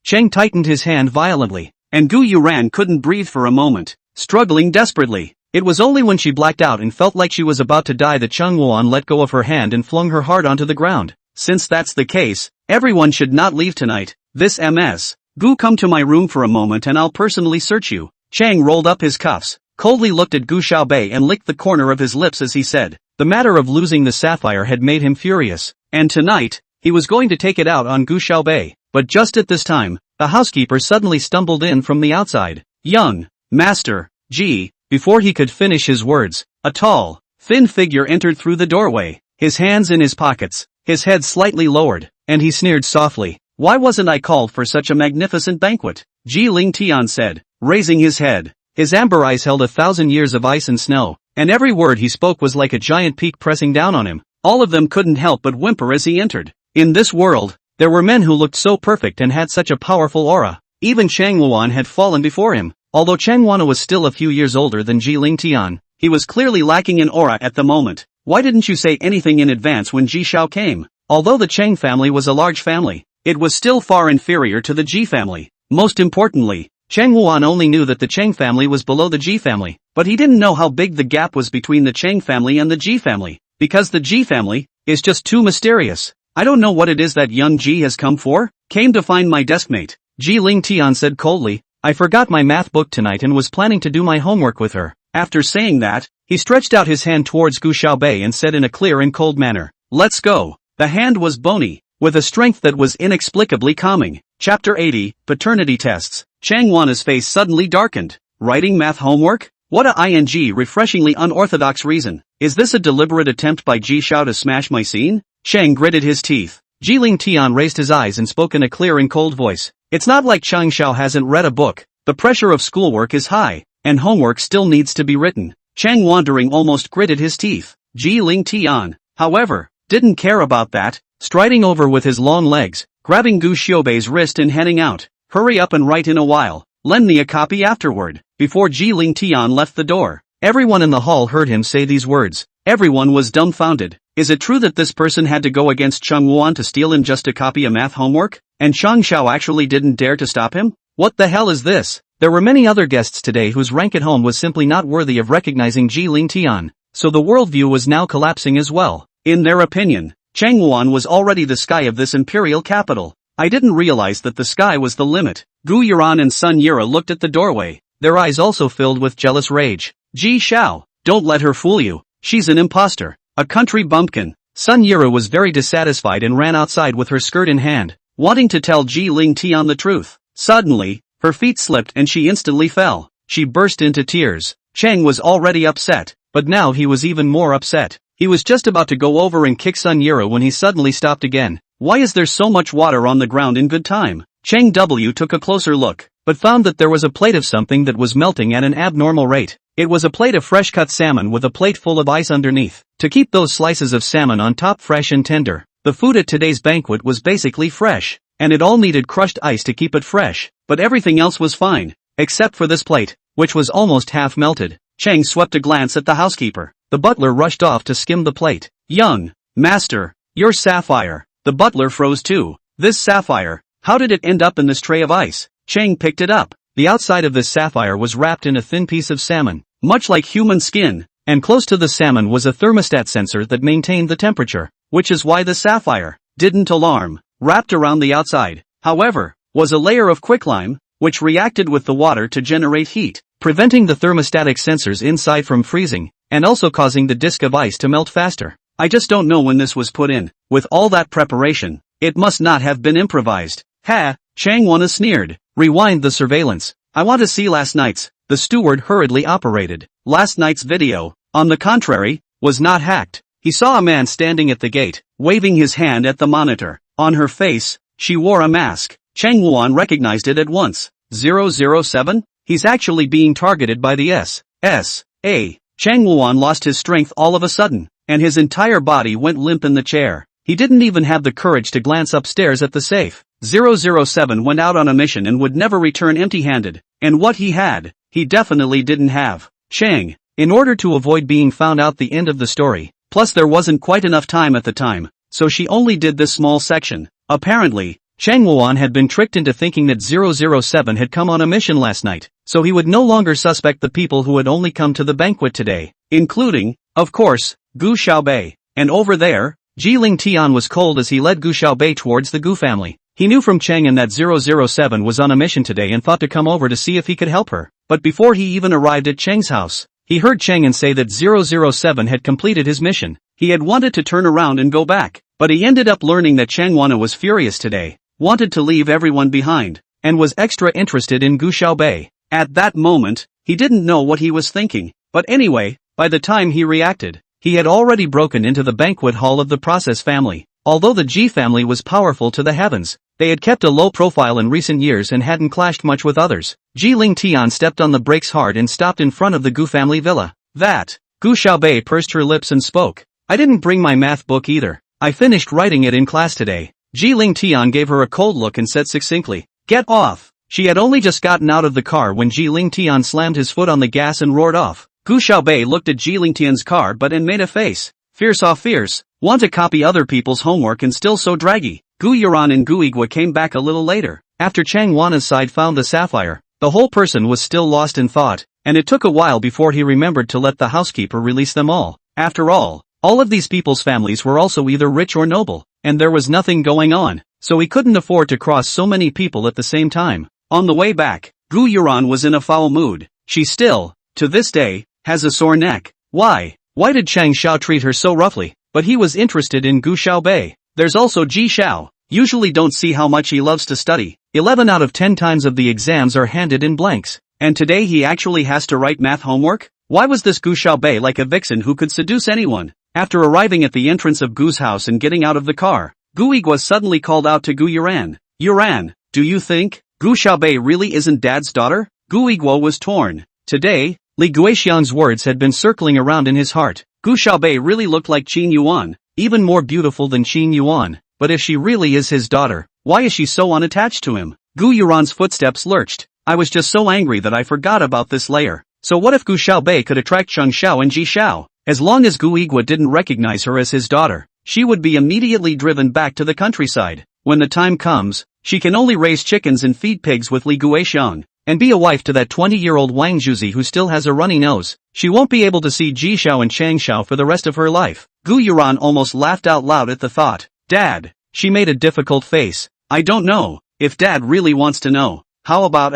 Chang tightened his hand violently, and Gu Yuran couldn't breathe for a moment, struggling desperately. It was only when she blacked out and felt like she was about to die that Cheng Wuan let go of her hand and flung her hard onto the ground. Since that's the case, everyone should not leave tonight. This MS. Gu, come to my room for a moment and I'll personally search you. Chang rolled up his cuffs, coldly looked at Gu Xiaobei and licked the corner of his lips as he said. The matter of losing the sapphire had made him furious, and tonight, he was going to take it out on Gu Xiaobei. But just at this time, the housekeeper suddenly stumbled in from the outside. Young Master Ji. Before he could finish his words, a tall, thin figure entered through the doorway, his hands in his pockets, his head slightly lowered, and he sneered softly. Why wasn't I called for such a magnificent banquet? Ji Ling Tian said, raising his head. His amber eyes held 1,000 years of ice and snow, and every word he spoke was like a giant peak pressing down on him. All of them couldn't help but whimper as he entered. In this world, there were men who looked so perfect and had such a powerful aura. Even Chang Wuan had fallen before him. Although Chang Wana was still a few years older than Ji Ling Tian, he was clearly lacking in aura at the moment. Why didn't you say anything in advance when Ji Xiao came? Although the Chang family was a large family, it was still far inferior to the Ji family. Most importantly, Chang Wuan only knew that the Chang family was below the Ji family, but he didn't know how big the gap was between the Chang family and the Ji family, because the Ji family is just too mysterious. I don't know what it is that young Ji has come for. Came to find my deskmate, Ji Ling Tian said coldly. I forgot my math book tonight and was planning to do my homework with her. After saying that, he stretched out his hand towards Gu Xiaobei and said in a clear and cold manner, let's go. The hand was bony, with a strength that was inexplicably calming. Chapter 80, Paternity Tests. Chang Wana's face suddenly darkened. Writing math homework? What a refreshingly unorthodox reason. Is this a deliberate attempt by Ji Xiao to smash my scene? Chang gritted his teeth. Ji Ling Tian raised his eyes and spoke in a clear and cold voice. It's not like Chang Xiao hasn't read a book. The pressure of schoolwork is high, and homework still needs to be written. Chang wandering almost gritted his teeth. Ji Ling Tian, however, didn't care about that, striding over with his long legs, grabbing Gu Xiaobei's wrist and heading out. Hurry up and write in a while. Lend me a copy afterward. Before Ji Ling Tian left the door, everyone in the hall heard him say these words. Everyone was dumbfounded. Is it true that this person had to go against Cheng Wuan to steal him just to copy a math homework? And Chang Xiao actually didn't dare to stop him? What the hell is this? There were many other guests today whose rank at home was simply not worthy of recognizing Ji Ling Tian, so the worldview was now collapsing as well. In their opinion, Chang Wuan was already the sky of this imperial capital. I didn't realize that the sky was the limit. Gu Yuran and Sun Yira looked at the doorway, their eyes also filled with jealous rage. Ji Xiao, don't let her fool you. She's an imposter, a country bumpkin. Sun Yira was very dissatisfied and ran outside with her skirt in hand, wanting to tell Ji Ling Tian the truth. Suddenly, her feet slipped and she instantly fell. She burst into tears. Chang was already upset, but now he was even more upset. He was just about to go over and kick Sun Yero when he suddenly stopped again. Why is there so much water on the ground in good time? Chang W took a closer look, but found that there was a plate of something that was melting at an abnormal rate. It was a plate of fresh-cut salmon with a plate full of ice underneath, to keep those slices of salmon on top fresh and tender. The food at today's banquet was basically fresh, and it all needed crushed ice to keep it fresh, but everything else was fine, except for this plate, which was almost half melted. Chang swept a glance at the housekeeper. The butler rushed off to skim the plate. Young master, your sapphire. The butler froze too. This sapphire, how did it end up in this tray of ice? Chang picked it up. The outside of this sapphire was wrapped in a thin piece of salmon, much like human skin, and close to the salmon was a thermostat sensor that maintained the temperature, which is why the sapphire didn't alarm. Wrapped around the outside, however, was a layer of quicklime, which reacted with the water to generate heat, preventing the thermostatic sensors inside from freezing, and also causing the disc of ice to melt faster. I just don't know when this was put in. With all that preparation, it must not have been improvised. Ha, Chang Wana sneered. Rewind the surveillance. I want to see last night's. The steward hurriedly operated. Last night's video, on the contrary, was not hacked. He saw a man standing at the gate, waving his hand at the monitor. On her face, she wore a mask. Chang Wuan recognized it at once. 007? He's actually being targeted by the S.A. Chang Wuan lost his strength all of a sudden, and his entire body went limp in the chair. He didn't even have the courage to glance upstairs at the safe. 007 went out on a mission and would never return empty-handed, and what he had, he definitely didn't have. Chang, in order to avoid being found out the end of the story, plus there wasn't quite enough time at the time, so she only did this small section. Apparently, Chang Wuan had been tricked into thinking that 007 had come on a mission last night, so he would no longer suspect the people who had only come to the banquet today, including, of course, Gu Xiaobei. And over there, Jiling Tian was cold as he led Gu Xiaobei towards the Gu family. He knew from Chang'an that 007 was on a mission today and thought to come over to see if he could help her. But before he even arrived at Chang's house, he heard Chang'an say that 007 had completed his mission. He had wanted to turn around and go back, but he ended up learning that Chang Wana was furious today, wanted to leave everyone behind, and was extra interested in Gu Xiaobei. At that moment, he didn't know what he was thinking, but anyway, by the time he reacted, he had already broken into the banquet hall of the Process family. Although the Ji family was powerful to the heavens, they had kept a low profile in recent years and hadn't clashed much with others. Jiling Tian stepped on the brakes hard and stopped in front of the Gu family villa. That, Gu Xiaobei pursed her lips and spoke. I didn't bring my math book either. I finished writing it in class today. Jiling Tian gave her a cold look and said succinctly, Get off! She had only just gotten out of the car when Jiling Tian slammed his foot on the gas and roared off. Gu Xiaobei looked at Jiling Tian's car and made a face. Fierce off fierce. Want to copy other people's homework and still so draggy. Gu Yuran and Gu Igwa came back a little later. After Chang Wana's side found the sapphire, the whole person was still lost in thought, and it took a while before he remembered to let the housekeeper release them all. After all of these people's families were also either rich or noble, and there was nothing going on, so he couldn't afford to cross so many people at the same time. On the way back, Gu Yuran was in a foul mood. She still, to this day, has a sore neck. Why did Chang Xiao treat her so roughly? But he was interested in Gu Xiaobei. There's also Ji Xiao. Usually don't see how much he loves to study. 11 out of 10 times of the exams are handed in blanks. And today he actually has to write math homework? Why was this Gu Xiaobei like a vixen who could seduce anyone? After arriving at the entrance of Gu's house and getting out of the car, Gu Igwa suddenly called out to Gu Yuran. Yuran, do you think Gu Xiaobei really isn't Dad's daughter? Gu Igwa was torn. Today, Li Guixiang's words had been circling around in his heart. Gu Xiaobei really looked like Qin Yuan, even more beautiful than Qin Yuan. But if she really is his daughter, why is she so unattached to him? Gu Yuran's footsteps lurched. I was just so angry that I forgot about this layer. So what if Gu Xiaobei could attract Cheng Xiao and Ji Xiao? As long as Gu Igwa didn't recognize her as his daughter, she would be immediately driven back to the countryside. When the time comes, she can only raise chickens and feed pigs with Li Guixiang, and be a wife to that 20-year-old Wang Juzi who still has a runny nose. She won't be able to see Ji Xiao and Chang Xiao for the rest of her life. Gu Yuran almost laughed out loud at the thought. Dad, she made a difficult face. I don't know, if Dad really wants to know. How about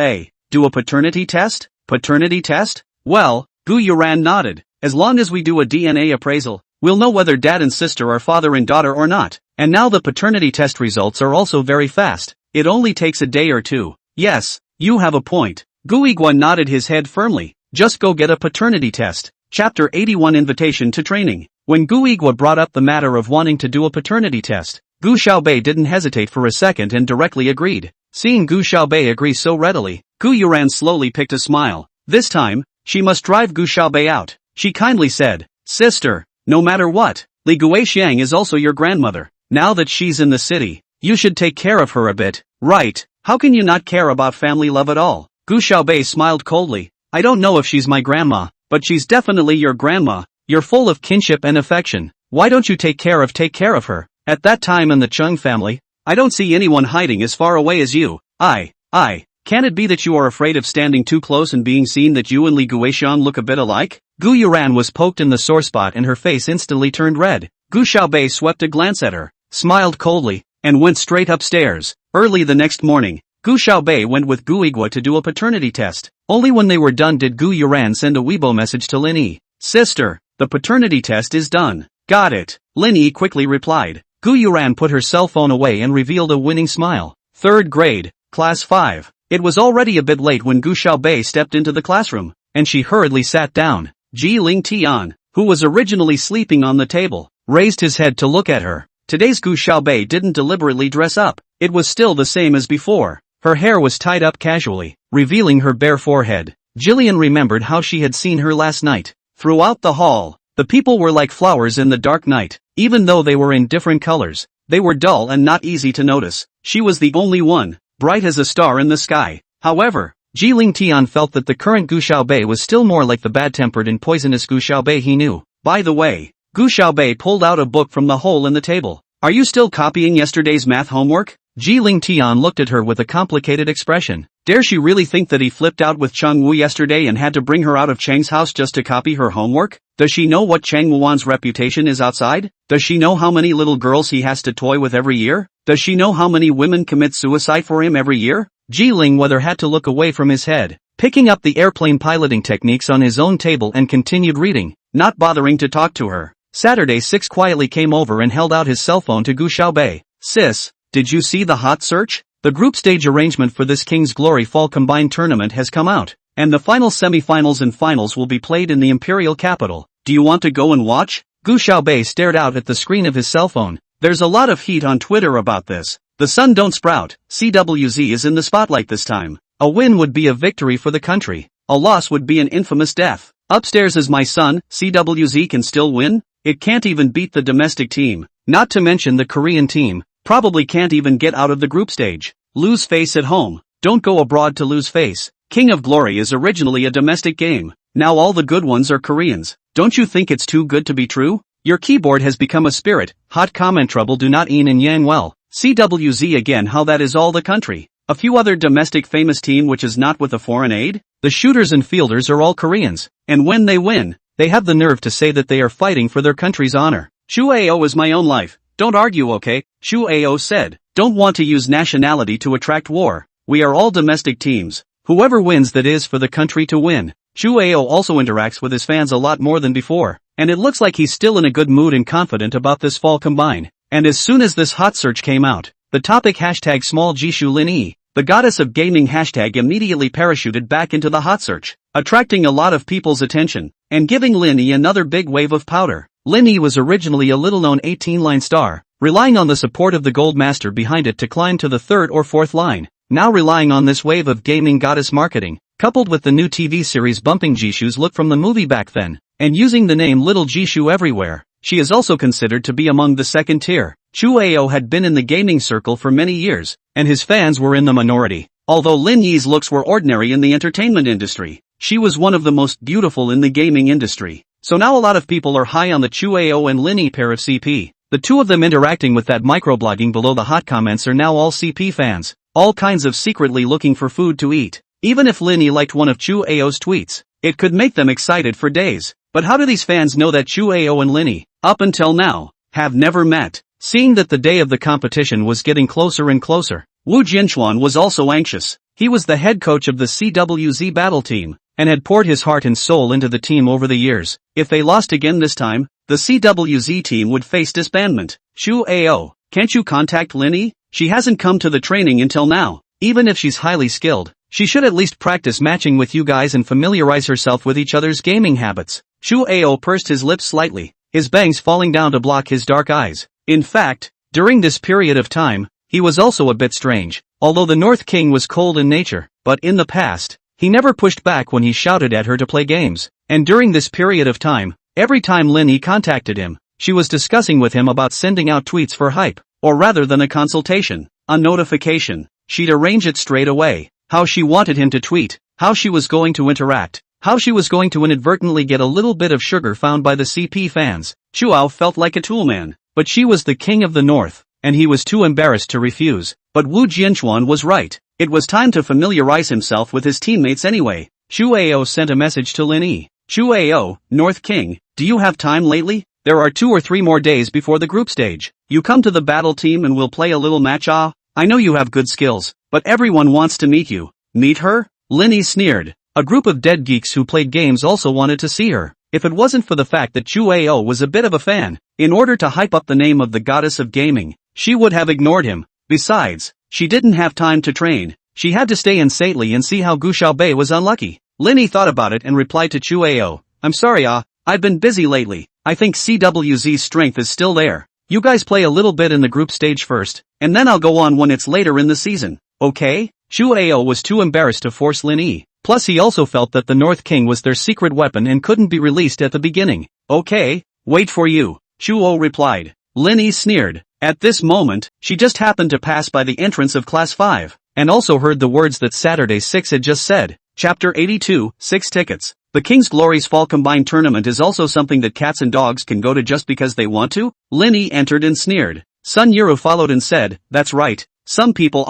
do a paternity test? Paternity test? Well, Gu Yuran nodded. As long as we do a DNA appraisal, we'll know whether Dad and sister are father and daughter or not. And now the paternity test results are also very fast. It only takes a day or two. Yes, you have a point. Gu Igwa nodded his head firmly. Just go get a paternity test. Chapter 81 Invitation to Training. When Gu Yigua brought up the matter of wanting to do a paternity test, Gu Xiaobei didn't hesitate for a second and directly agreed. Seeing Gu Xiaobei agree so readily, Gu Yuran slowly picked a smile. This time, she must drive Gu Xiaobei out. She kindly said, "Sister, no matter what, Li Guixiang is also your grandmother. Now that she's in the city, you should take care of her a bit, right? How can you not care about family love at all?" Gu Xiaobei smiled coldly. "I don't know if she's my grandma, but she's definitely your grandma. You're full of kinship and affection. Why don't you take care of her?" At that time in the Chung family, I don't see anyone hiding as far away as you. Can it be that you are afraid of standing too close and being seen that you and Li Guixiang look a bit alike? Gu Yuran was poked in the sore spot and her face instantly turned red. Gu Xiaobei swept a glance at her, smiled coldly, and went straight upstairs. Early the next morning, Gu Xiaobei went with Gu Yigua to do a paternity test. Only when they were done did Gu Yuran send a Weibo message to Lin Yi. "Sister, the paternity test is done." "Got it," Lin Yi quickly replied. Gu Yuran put her cell phone away and revealed a winning smile. Third grade, class 5. It was already a bit late when Gu Xiaobei stepped into the classroom, and she hurriedly sat down. Ji Ling Tian, who was originally sleeping on the table, raised his head to look at her. Today's Gu Xiaobei didn't deliberately dress up. It was still the same as before. Her hair was tied up casually, revealing her bare forehead. Jillian remembered how she had seen her last night. Throughout the hall, the people were like flowers in the dark night. Even though they were in different colors, they were dull and not easy to notice. She was the only one, bright as a star in the sky. However, Ji Ling Tian felt that the current Gu Xiaobei was still more like the bad-tempered and poisonous Gu Xiaobei he knew. By the way, Gu Xiaobei pulled out a book from the hole in the table. "Are you still copying yesterday's math homework?" Ji Ling Tian looked at her with a complicated expression. Dare she really think that he flipped out with Cheng Wu yesterday and had to bring her out of Cheng's house just to copy her homework? Does she know what Cheng Wuan's reputation is outside? Does she know how many little girls he has to toy with every year? Does she know how many women commit suicide for him every year? Ji Ling Weather had to look away from his head, picking up the airplane piloting techniques on his own table and continued reading, not bothering to talk to her. Saturday 6 quietly came over and held out his cell phone to Gu Xiaobei. "Sis, did you see the hot search? The group stage arrangement for this King's Glory Fall Combined Tournament has come out, and the final semi-finals and finals will be played in the Imperial Capital. Do you want to go and watch?" Gu Xiaobei stared out at the screen of his cell phone. "There's a lot of heat on Twitter about this. The sun don't sprout. CWZ is in the spotlight this time. A win would be a victory for the country. A loss would be an infamous death. Upstairs is my son. CWZ can still win? It can't even beat the domestic team. Not to mention the Korean team. Probably can't even get out of the group stage. Lose face at home. Don't go abroad to lose face. King of Glory is originally a domestic game. Now all the good ones are Koreans. Don't you think it's too good to be true? Your keyboard has become a spirit. Hot comment trouble do not yin and yang well. CWZ again, how that is all the country. A few other domestic famous team which is not with a foreign aid? The shooters and fielders are all Koreans. And when they win, they have the nerve to say that they are fighting for their country's honor. Shu Ao is my own life. Don't argue, okay? Shu Ao said. Don't want to use nationality to attract war. We are all domestic teams. Whoever wins, that is for the country to win. Shu Ao also interacts with his fans a lot more than before, and it looks like he's still in a good mood and confident about this fall combine. And as soon as this hot search came out, the topic hashtag small Jishu Lin Yi, the goddess of gaming hashtag immediately parachuted back into the hot search, attracting a lot of people's attention, and giving Lin Yi another big wave of powder. Lin Yi was originally a little-known 18-line star, relying on the support of the Gold Master behind it to climb to the 3rd or 4th line, now relying on this wave of gaming goddess marketing, coupled with the new TV series bumping Jishu's look from the movie back then, and using the name Little Jishu everywhere. She is also considered to be among the second tier. Chu Ao had been in the gaming circle for many years, and his fans were in the minority. Although Lin Yi's looks were ordinary in the entertainment industry, she was one of the most beautiful in the gaming industry. So now a lot of people are high on the Chu Ao and Lin Yi pair of CP. The two of them interacting with that microblogging below the hot comments are now all CP fans, all kinds of secretly looking for food to eat. Even if Lin Yi liked one of Chu Ao's tweets, it could make them excited for days. But how do these fans know that Chu Ao and Lin Yi, up until now, have never met? Seeing that the day of the competition was getting closer and closer, Wu Jinchuan was also anxious. He was the head coach of the CWZ battle team, and had poured his heart and soul into the team over the years. If they lost again this time, the CWZ team would face disbandment. Chu Ao, can't you contact Lin Yi? She hasn't come to the training until now. Even if she's highly skilled, she should at least practice matching with you guys and familiarize herself with each other's gaming habits. Chu Ao pursed his lips slightly. his bangs falling down to block his dark eyes. In fact, during this period of time, he was also a bit strange. Although the North King was cold in nature, but in the past, he never pushed back when he shouted at her to play games. And during this period of time, every time Linny contacted him, she was discussing with him about sending out tweets for hype, or rather than a consultation, a notification. She'd arrange it straight away, how she wanted him to tweet, how she was going to interact, how she was going to inadvertently get a little bit of sugar found by the CP fans. Chuao felt like a toolman, but she was the king of the north, and he was too embarrassed to refuse. But Wu Jianchuan was right. It was time to familiarize himself with his teammates anyway. Chuao sent a message to Lin Yi. Chuao, North King, do you have time lately? There are 2 or 3 more days before the group stage. You come to the battle team and we'll play a little match. I know you have good skills, but everyone wants to meet you. Meet her? Lin Yi sneered. A group of dead geeks who played games also wanted to see her. If it wasn't for the fact that Chuao was a bit of a fan, in order to hype up the name of the goddess of gaming, she would have ignored him. Besides, she didn't have time to train. She had to stay in Sately and see how Gu Xiaobei was unlucky. Lin Yi thought about it and replied to Chuao, I'm sorry I've been busy lately. I think CWZ's strength is still there. You guys play a little bit in the group stage first, and then I'll go on when it's later in the season. Okay? Chuao was too embarrassed to force Lin Yi. Plus he also felt that the North King was their secret weapon and couldn't be released at the beginning. Okay, wait for you, Chuo replied. Lin Yi sneered. At this moment, she just happened to pass by the entrance of Class 5, and also heard the words that Saturday 6 had just said. Chapter 82, 6 tickets. The King's Glory's Fall Combined Tournament is also something that cats and dogs can go to just because they want to? Lin Yi entered and sneered. Sun Yuru followed and said, that's right, some people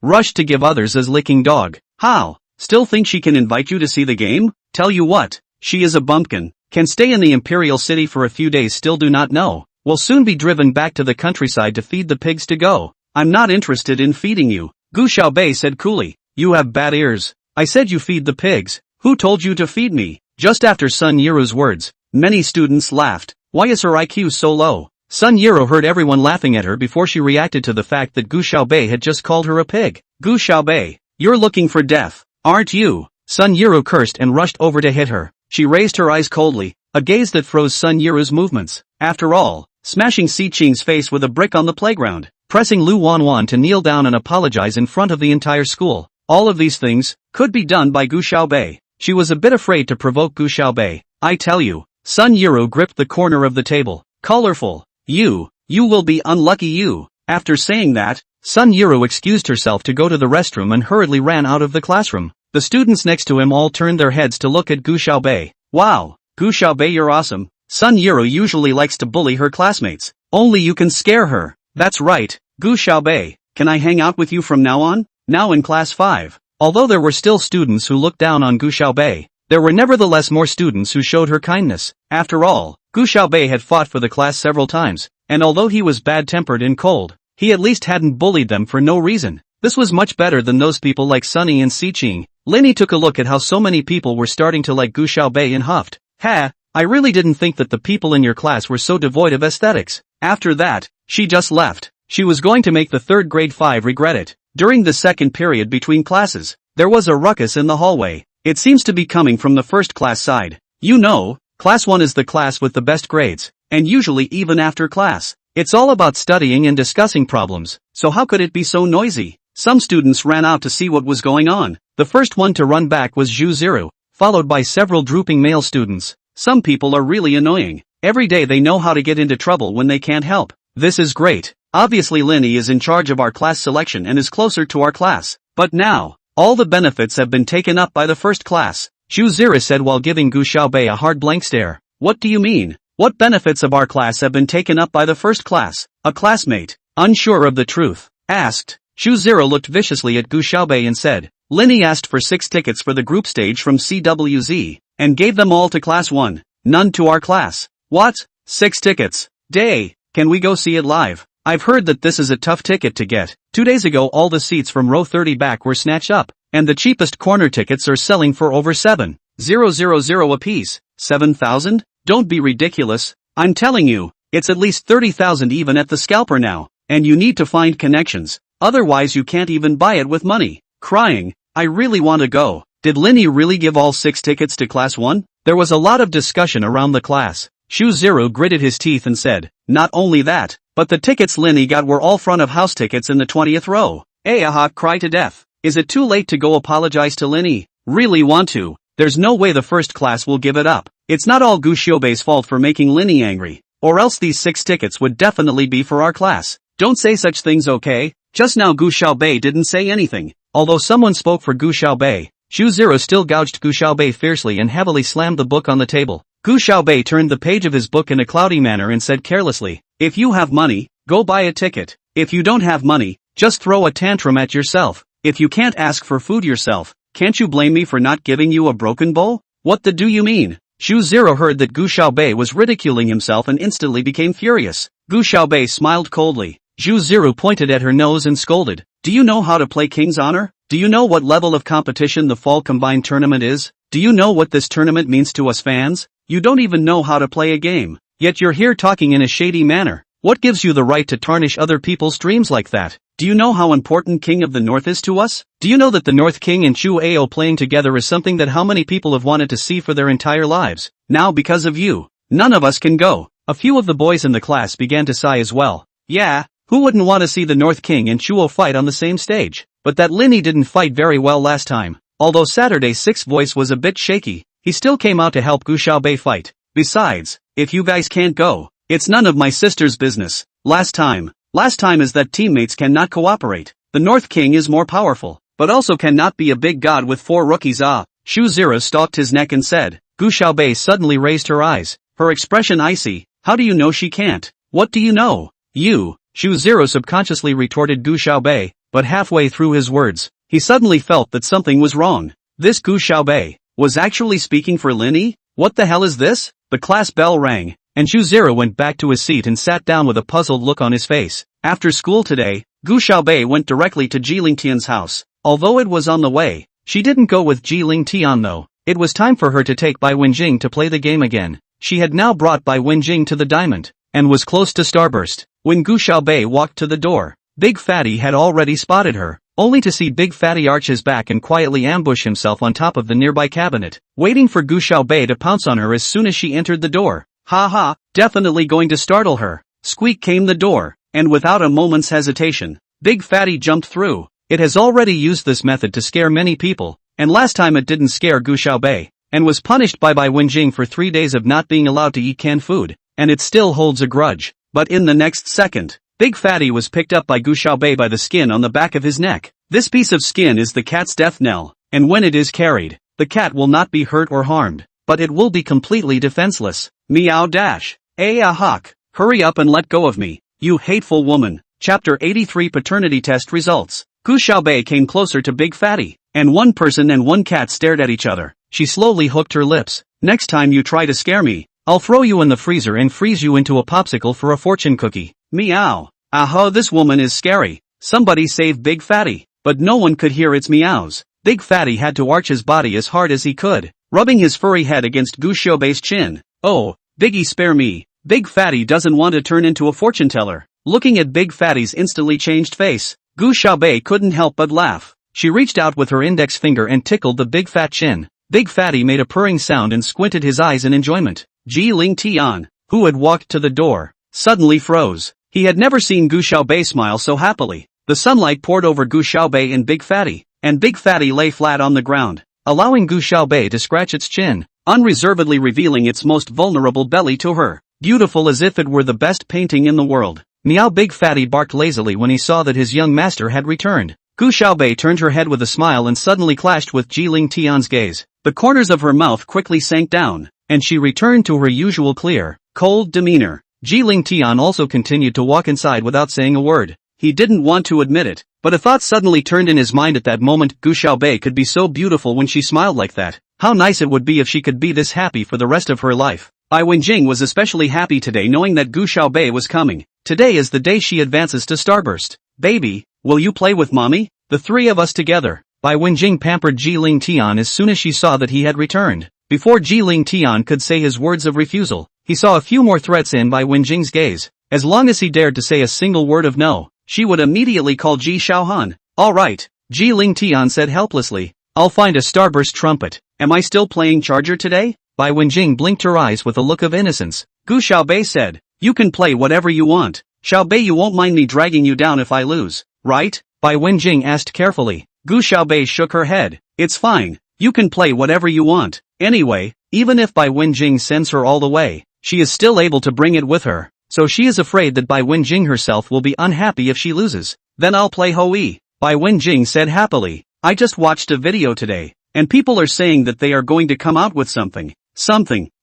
rushed to give others as licking dog. How? Still think she can invite you to see the game? Tell you what, she is a bumpkin, can stay in the Imperial City for a few days, still do not know, will soon be driven back to the countryside to feed the pigs to go. I'm not interested in feeding you, Gu Xiaobei said coolly. You have bad ears. I said you feed the pigs. Who told you to feed me? Just after Sun Yuru's words, many students laughed. Why is her IQ so low? Sun Yuru heard everyone laughing at her before she reacted to the fact that Gu Xiaobei had just called her a pig. Gu Xiaobei, you're looking for death, aren't you? Sun Yuru cursed and rushed over to hit her. She raised her eyes coldly, a gaze that froze Sun Yuru's movements. After all, smashing Si Qing's face with a brick on the playground, pressing Lu Wanwan to kneel down and apologize in front of the entire school. All of these things could be done by Gu Xiaobei. She was a bit afraid to provoke Gu Xiaobei. I tell you, Sun Yuru gripped the corner of the table. Colorful. You will be unlucky you. After saying that, Sun Yuru excused herself to go to the restroom and hurriedly ran out of the classroom. The students next to him all turned their heads to look at Gu Xiaobei. Wow, Gu Xiaobei, you're awesome. Sun Yuru usually likes to bully her classmates. Only you can scare her. That's right, Gu Xiaobei. Can I hang out with you from now on? Now in class 5. Although there were still students who looked down on Gu Xiaobei, there were nevertheless more students who showed her kindness. After all, Gu Xiaobei had fought for the class several times, and although he was bad-tempered and cold, he at least hadn't bullied them for no reason. This was much better than those people like Sunny and Si Qing. Lin Yi took a look at how so many people were starting to like Gu Xiaobei and huffed. I really didn't think that the people in your class were so devoid of aesthetics. After that, she just left. She was going to make the 3rd grade 5 regret it. During the second period between classes, there was a ruckus in the hallway. It seems to be coming from the first class side. You know, class 1 is the class with the best grades, and usually even after class, it's all about studying and discussing problems, so how could it be so noisy? Some students ran out to see what was going on. The first one to run back was Zhu Ziru, followed by several drooping male students. Some people are really annoying. Every day they know how to get into trouble when they can't help. This is great. Obviously Lin Yi is in charge of our class selection and is closer to our class. But now, all the benefits have been taken up by the first class, Zhu Ziru said while giving Gu Xiaobei a hard blank stare. What do you mean? What benefits of our class have been taken up by the first class? A classmate, unsure of the truth, asked. Zhu Ziru looked viciously at Gu Xiaobei and said, Lin Yi asked for 6 tickets for the group stage from CWZ, and gave them all to class 1, none to our class. What? 6 tickets? Day, can we go see it live? I've heard that this is a tough ticket to get. 2 days ago all the seats from row 30 back were snatched up, and the cheapest corner tickets are selling for over 7,000 apiece. 7,000? Don't be ridiculous. I'm telling you, it's at least 30,000 even at the scalper now, and you need to find connections, otherwise you can't even buy it with money. Crying, I really want to go. Did Lin Yi really give all 6 tickets to class 1? There was a lot of discussion around the class. Shu Zero gritted his teeth and said, not only that, but the tickets Linny got were all front of house tickets in the 20th row. Aha cried to death. Is it too late to go apologize to Linny? Really want to? There's no way the first class will give it up. It's not all Gu Xiaobei's fault for making Linny angry. Or else these 6 tickets would definitely be for our class. Don't say such things, okay? Just now Gu Xiaobei didn't say anything. Although someone spoke for Gu Xiaobei, Shu Zero still gouged Gu Xiaobei fiercely and heavily slammed the book on the table. Gu Xiaobei turned the page of his book in a cloudy manner and said carelessly, if you have money, go buy a ticket. If you don't have money, just throw a tantrum at yourself. If you can't ask for food yourself, can't you blame me for not giving you a broken bowl? What the do you mean? Shu Zero heard that Gu Xiaobei was ridiculing himself and instantly became furious. Gu Xiaobei smiled coldly. Shu Zero pointed at her nose and scolded. Do you know how to play King's Honor? Do you know what level of competition the Fall Combined Tournament is? Do you know what this tournament means to us fans? You don't even know how to play a game. Yet you're here talking in a shady manner. What gives you the right to tarnish other people's dreams like that? Do you know how important King of the North is to us? Do you know that the North King and Chu Ao playing together is something that how many people have wanted to see for their entire lives? Now because of you, none of us can go. A few of the boys in the class began to sigh as well. Yeah, who wouldn't want to see the North King and Chu Ao fight on the same stage? But that Linny didn't fight very well last time. Although Saturday 6's voice was a bit shaky, he still came out to help Gu Xiaobei fight. Besides, if you guys can't go, it's none of my sister's business. Last time is that teammates cannot cooperate. The North King is more powerful, but also cannot be a big god with 4 rookies. Shu Zero stalked his neck and said. Gu Xiaobei suddenly raised her eyes, her expression icy. How do you know she can't? What do you know? You, Shu Zero subconsciously retorted Gu Xiaobei, but halfway through his words, he suddenly felt that something was wrong. This Gu Xiaobei was actually speaking for Linny? What the hell is this? The class bell rang, and Shu Zero went back to his seat and sat down with a puzzled look on his face. After school today, Gu Xiaobei went directly to Ji Lingtian's house. Although it was on the way, she didn't go with Ji Lingtian though. It was time for her to take Bai Wenjing to play the game again. She had now brought Bai Wenjing to the diamond, and was close to Starburst. When Gu Xiaobei walked to the door, Big Fatty had already spotted her, only to see Big Fatty arch his back and quietly ambush himself on top of the nearby cabinet, waiting for Gu Xiaobei to pounce on her as soon as she entered the door. Ha ha, definitely going to startle her. Squeak came the door, and without a moment's hesitation, Big Fatty jumped through. It has already used this method to scare many people, and last time it didn't scare Gu Xiaobei, and was punished by Bai Wenjing for 3 days of not being allowed to eat canned food, and it still holds a grudge. But in the next second, Big Fatty was picked up by Gu Xiaobei by the skin on the back of his neck. This piece of skin is the cat's death knell, and when it is carried, the cat will not be hurt or harmed, but it will be completely defenseless. Meow dash. Hawk, hurry up and let go of me, you hateful woman. Chapter 83 Paternity Test Results. Gu Xiaobei came closer to Big Fatty, and one person and one cat stared at each other. She slowly hooked her lips. Next time you try to scare me, I'll throw you in the freezer and freeze you into a popsicle for a fortune cookie. Meow. Aha, this woman is scary. Somebody save Big Fatty. But no one could hear its meows. Big Fatty had to arch his body as hard as he could, rubbing his furry head against Gu Xiaobei's chin. Oh, Biggie spare me. Big Fatty doesn't want to turn into a fortune teller. Looking at Big Fatty's instantly changed face, Gu Xiaobei couldn't help but laugh. She reached out with her index finger and tickled the big fat chin. Big Fatty made a purring sound and squinted his eyes in enjoyment. Ji Lingtian, who had walked to the door, suddenly froze. He had never seen Gu Xiaobei smile so happily. The sunlight poured over Gu Xiaobei and Big Fatty, and Big Fatty lay flat on the ground, allowing Gu Xiaobei to scratch its chin, unreservedly revealing its most vulnerable belly to her. Beautiful as if it were the best painting in the world. Meow. Big Fatty barked lazily when he saw that his young master had returned. Gu Xiaobei turned her head with a smile and suddenly clashed with Ji Lingtian's gaze. The corners of her mouth quickly sank down, and she returned to her usual clear, cold demeanor. Ji Lingtian also continued to walk inside without saying a word. He didn't want to admit it, but a thought suddenly turned in his mind at that moment. Gu Xiaobei could be so beautiful when she smiled like that. How nice it would be if she could be this happy for the rest of her life. Bai Wenjing was especially happy today knowing that Gu Xiaobei was coming. Today is the day she advances to Starburst. Baby, will you play with mommy? The 3 of us together. Bai Wenjing pampered Ji Lingtian as soon as she saw that he had returned. Before Ji Lingtian could say his words of refusal, he saw a few more threats in Bai Wenjing's gaze. As long as he dared to say a single word of no, she would immediately call Ji Xiaohan. Alright, Ji Lingtian said helplessly. I'll find a Starburst trumpet. Am I still playing Charger today? Bai Wenjing blinked her eyes with a look of innocence. Gu Xiaobei said. You can play whatever you want. Xiaobei, you won't mind me dragging you down if I lose, right? Bai Wenjing asked carefully. Gu Xiaobei shook her head. It's fine. You can play whatever you want. Anyway, even if Bai Wenjing sends her all the way, she is still able to bring it with her. So she is afraid that Bai Wenjing herself will be unhappy if she loses. Then I'll play Hoi. Bai Wenjing said happily. I just watched a video today, and people are saying that they are going to come out with something.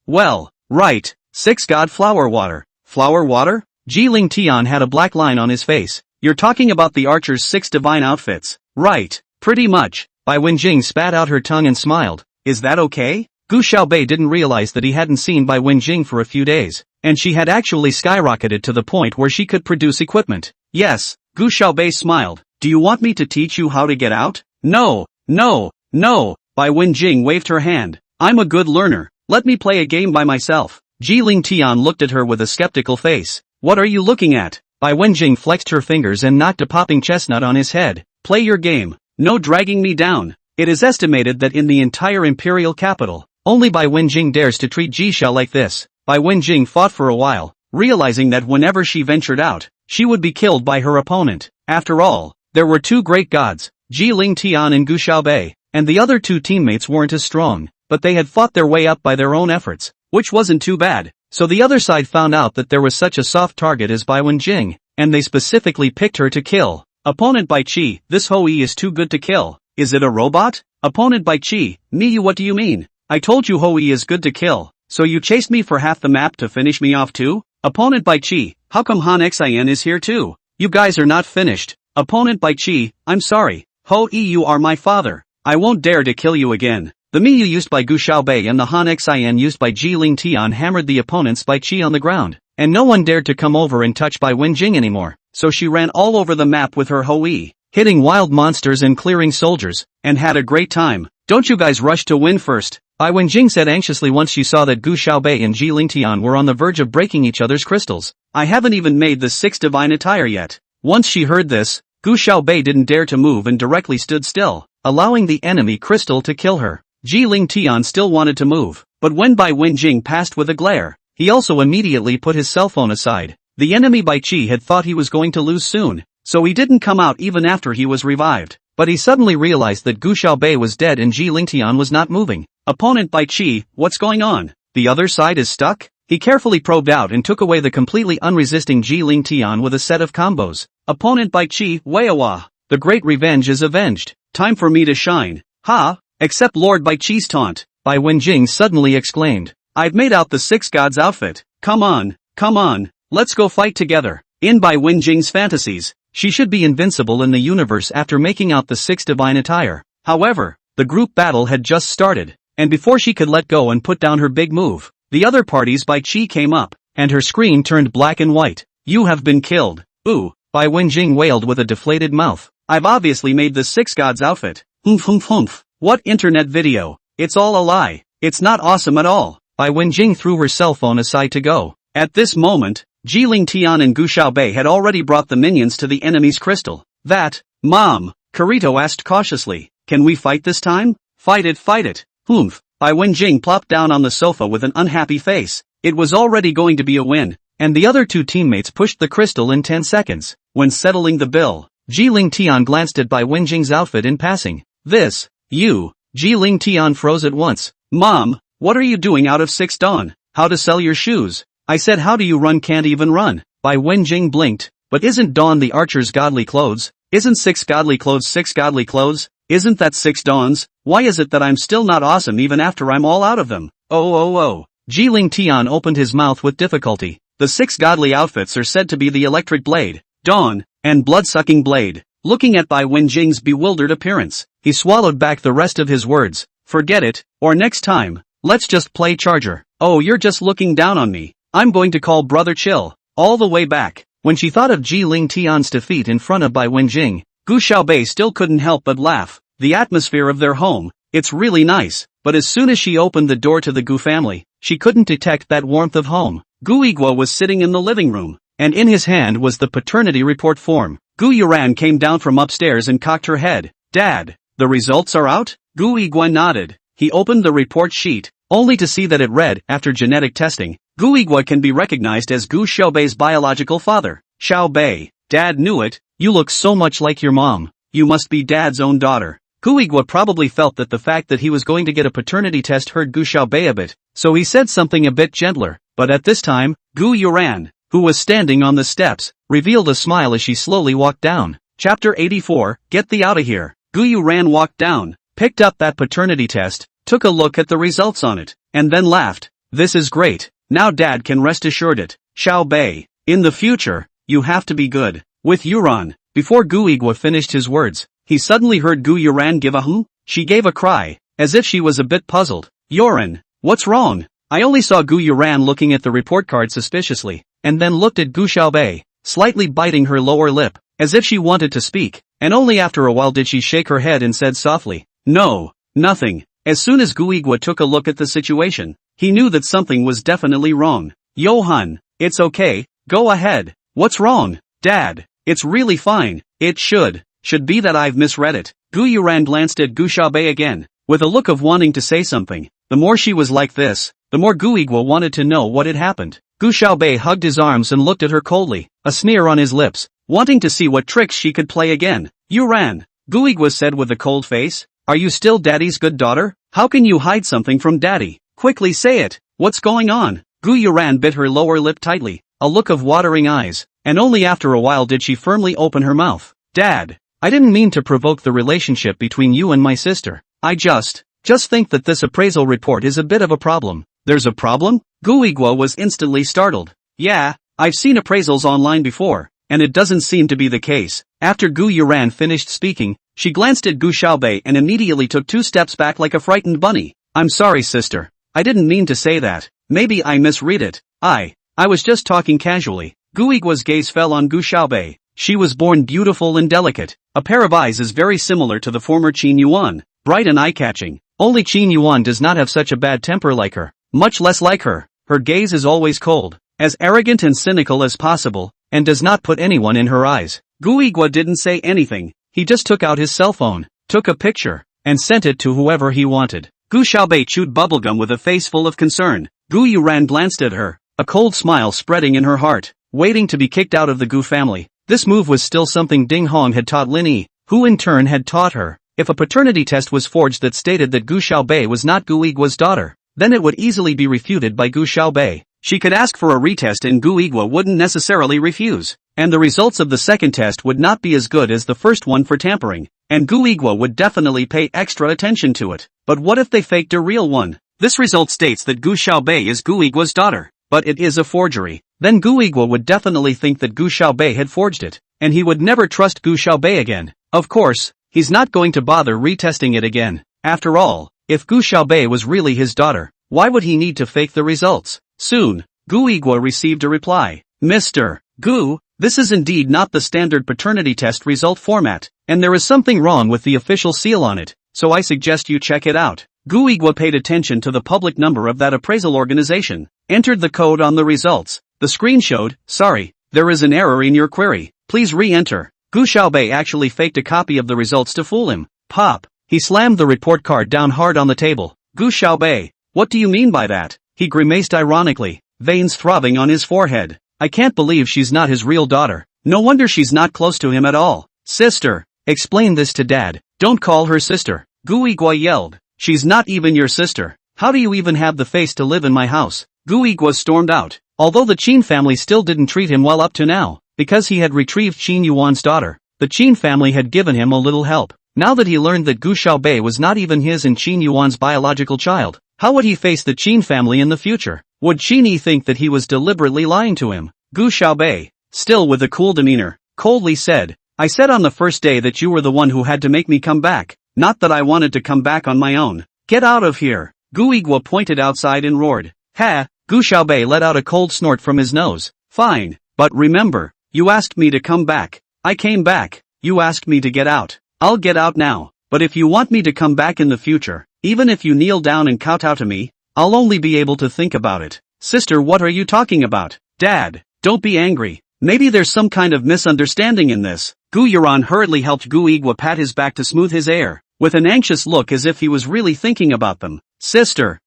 Well, right. 6 God flower water. Flower water? Ji Ling Tian had a black line on his face. You're talking about the archer's 6 divine outfits. Right. Pretty much. Bai Wenjing spat out her tongue and smiled. Is that okay? Gu Xiaobei didn't realize that he hadn't seen Bai Wenjing for a few days, and she had actually skyrocketed to the point where she could produce equipment. Yes, Gu Xiaobei smiled. Do you want me to teach you how to get out? No. Bai Wenjing waved her hand. I'm a good learner. Let me play a game by myself. Ji Ling Tian looked at her with a skeptical face. What are you looking at? Bai Wenjing flexed her fingers and knocked a popping chestnut on his head. Play your game. No dragging me down. It is estimated that in the entire imperial capital, only Bai Wenjing dares to treat Ji Xiao like this. Bai Wenjing fought for a while, realizing that whenever she ventured out, she would be killed by her opponent. After all, there were 2 great gods, Ji Ling Tian and Gu Xiaobei, and the other 2 teammates weren't as strong, but they had fought their way up by their own efforts, which wasn't too bad. So the other side found out that there was such a soft target as Bai Wenjing, and they specifically picked her to kill. Opponent Bai Qi, this Hoi is too good to kill. Is it a robot? Opponent Bai Qi, me, what do you mean? I told you Hoi is good to kill, so you chased me for half the map to finish me off too? Opponent Bai Qi, how come Han Xian is here too? You guys are not finished. Opponent Bai Qi, I'm sorry. Hoi, you are my father. I won't dare to kill you again. The Miyu used by Gu Xiaobei and the Han Xian used by Ji Ling Tian hammered the opponents Bai Qi on the ground, and no one dared to come over and touch Bai Wenjing anymore, so she ran all over the map with her Hoi, hitting wild monsters and clearing soldiers, and had a great time. Don't you guys rush to win first, Bai Wenjing said anxiously once she saw that Gu Xiaobei and Ji Ling Tian were on the verge of breaking each other's crystals. I haven't even made the 6 divine attire yet. Once she heard this, Gu Xiaobei didn't dare to move and directly stood still, allowing the enemy crystal to kill her. Ji Ling Tian still wanted to move, but when Bai Wenjing passed with a glare, he also immediately put his cell phone aside. The enemy Bai Qi had thought he was going to lose soon, so he didn't come out even after he was revived. But he suddenly realized that Gu Xiaobei was dead and Ji Ling Tian was not moving. Opponent Bai Qi, what's going on? The other side is stuck? He carefully probed out and took away the completely unresisting Ji Ling Tian with a set of combos. Opponent Bai Qi, Weiwa. The great revenge is avenged. Time for me to shine. Ha! Except Lord Bai Qi's taunt. Bai Wenjing suddenly exclaimed. I've made out the 6 gods outfit. Come on. Let's go fight together. In Bai Wenjing's fantasies, she should be invincible in the universe after making out the 6 divine attire. However, the group battle had just started, and before she could let go and put down her big move, the other party's Bai Qi came up, and her screen turned black and white. You have been killed. Ooh, Bai Wenjing wailed with a deflated mouth. I've obviously made the 6 gods outfit. Humph. What internet video? It's all a lie. It's not awesome at all. Bai Wenjing threw her cell phone aside to go. At this moment, Ji Ling Tian and Gu Xiaobei had already brought the minions to the enemy's crystal. Mom, Kirito asked cautiously. Can we fight this time? Fight it. Humph. Bai Wenjing plopped down on the sofa with an unhappy face. It was already going to be a win, and the other 2 teammates pushed the crystal in 10 seconds. When settling the bill, Ji Ling Tian glanced at Bai Wenjing's outfit in passing. Ji Ling Tian froze at once. Mom, what are you doing out of 6 dawn? How to sell your shoes? I said how do you run can't even run. Bai Wenjing blinked. But isn't dawn the archer's godly clothes? Isn't 6 godly clothes 6 godly clothes? Isn't that 6 dawns? Why is it that I'm still not awesome even after I'm all out of them? Oh. Ji Ling Tian opened his mouth with difficulty. The 6 godly outfits are said to be the electric blade, dawn, and blood-sucking blade. Looking at Bai Wenjing's bewildered appearance, he swallowed back the rest of his words. Forget it, or next time, let's just play charger. Oh, you're just looking down on me. I'm going to call Brother Chill. All the way back. When she thought of Ji Ling Tian's defeat in front of Bai Wenjing, Gu Xiaobei still couldn't help but laugh. The atmosphere of their home, it's really nice, but as soon as she opened the door to the Gu family, she couldn't detect that warmth of home. Gu Yiguo was sitting in the living room, and in his hand was the paternity report form. Gu Yuran came down from upstairs and cocked her head. Dad, the results are out? Gu Yiguo nodded. He opened the report sheet, only to see that it read, after genetic testing, Gu Yigua can be recognized as Gu Xiaobei's biological father. Xiaobei, Dad knew it, you look so much like your mom. You must be Dad's own daughter. Gu Yigua probably felt that the fact that he was going to get a paternity test hurt Gu Xiaobei a bit, so he said something a bit gentler, but at this time, Gu Yuran, who was standing on the steps, revealed a smile as she slowly walked down. Chapter 84, Get thee outta here. Gu Yuran walked down, picked up that paternity test, took a look at the results on it, and then laughed. This is great. Now Dad can rest assured it. Xiaobei, in the future, you have to be good with Yuran. Before Gu Yigua finished his words, he suddenly heard Gu Yuran give a hum. She gave a cry, as if she was a bit puzzled. Yuran, what's wrong? I only saw Gu Yuran looking at the report card suspiciously, and then looked at Gu Xiaobei, slightly biting her lower lip, as if she wanted to speak, and only after a while did she shake her head and said softly, no, nothing. As soon as Gu Yigua took a look at the situation, he knew that something was definitely wrong. Johan, it's okay, go ahead. What's wrong, Dad? It's really fine. It should be that I've misread it. Gu Yuran glanced at Gu Xiaobei again, with a look of wanting to say something. The more she was like this, the more Gu Yigua wanted to know what had happened. Gu Xiaobei hugged his arms and looked at her coldly, a sneer on his lips, wanting to see what tricks she could play again. Yuran, Gu Yigua said with a cold face, are you still Daddy's good daughter? How can you hide something from Daddy? Quickly say it. What's going on? Gu Yuran bit her lower lip tightly, a look of watering eyes, and only after a while did she firmly open her mouth. Dad, I didn't mean to provoke the relationship between you and my sister. I just think that this appraisal report is a bit of a problem. There's a problem? Gu Yigua was instantly startled. Yeah, I've seen appraisals online before, and it doesn't seem to be the case. After Gu Yuran finished speaking, she glanced at Gu Xiaobei and immediately took 2 steps back like a frightened bunny. I'm sorry, sister. I didn't mean to say that. Maybe I misread it. I was just talking casually. Gu Yigua's gaze fell on Gu Xiaobei. She was born beautiful and delicate. A pair of eyes is very similar to the former Qin Yuan, bright and eye-catching. Only Qin Yuan does not have such a bad temper like her, much less like her. Her gaze is always cold, as arrogant and cynical as possible, and does not put anyone in her eyes. Gu Yigua didn't say anything. He just took out his cell phone, took a picture, and sent it to whoever he wanted. Gu Xiaobei chewed bubblegum with a face full of concern. Gu Yuran glanced at her, a cold smile spreading in her heart, waiting to be kicked out of the Gu family. This move was still something Ding Hong had taught Lin Yi, who in turn had taught her. If a paternity test was forged that stated that Gu Xiaobei was not Gu Yigua's daughter, then it would easily be refuted by Gu Xiaobei. She could ask for a retest and Gu Yigua wouldn't necessarily refuse, and the results of the second test would not be as good as the first one for tampering, and Gu Yigua would definitely pay extra attention to it. But what if they faked a real one? This result states that Gu Xiaobei is Gu Yigua's daughter, but it is a forgery. Then Gu Yigua would definitely think that Gu Xiaobei had forged it, and he would never trust Gu Xiaobei again. Of course, he's not going to bother retesting it again. After all, if Gu Xiaobei was really his daughter, why would he need to fake the results? Soon, Gu Yigua received a reply. Mr. Gu, this is indeed not the standard paternity test result format, and there is something wrong with the official seal on it, so I suggest you check it out. Gu Yigua paid attention to the public number of that appraisal organization, entered the code on the results. The screen showed, sorry, there is an error in your query, please re-enter. Gu Xiaobei actually faked a copy of the results to fool him. Pop! He slammed the report card down hard on the table. Gu Xiaobei, what do you mean by that? He grimaced ironically, veins throbbing on his forehead. I can't believe she's not his real daughter. No wonder she's not close to him at all. Sister, explain this to Dad. Don't call her sister. Gu Yigua yelled. She's not even your sister. How do you even have the face to live in my house? Gu Yigua stormed out. Although the Qin family still didn't treat him well up to now, because he had retrieved Qin Yuan's daughter, the Qin family had given him a little help. Now that he learned that Gu Xiaobei was not even his and Qin Yuan's biological child, how would he face the Qin family in the future? Would Qin Yi think that he was deliberately lying to him? Gu Xiaobei, still with a cool demeanor, coldly said, I said on the first day that you were the one who had to make me come back, not that I wanted to come back on my own. Get out of here. Gu Yigua pointed outside and roared. Ha! Gu Xiaobei let out a cold snort from his nose. Fine, but remember, you asked me to come back. I came back. You asked me to get out. I'll get out now. But if you want me to come back in the future, even if you kneel down and kowtow to me, I'll only be able to think about it. Sister, what are you talking about? Dad, don't be angry. Maybe there's some kind of misunderstanding in this. Gu Yuran hurriedly helped Gu Yigua pat his back to smooth his hair, with an anxious look as if he was really thinking about them. Sister,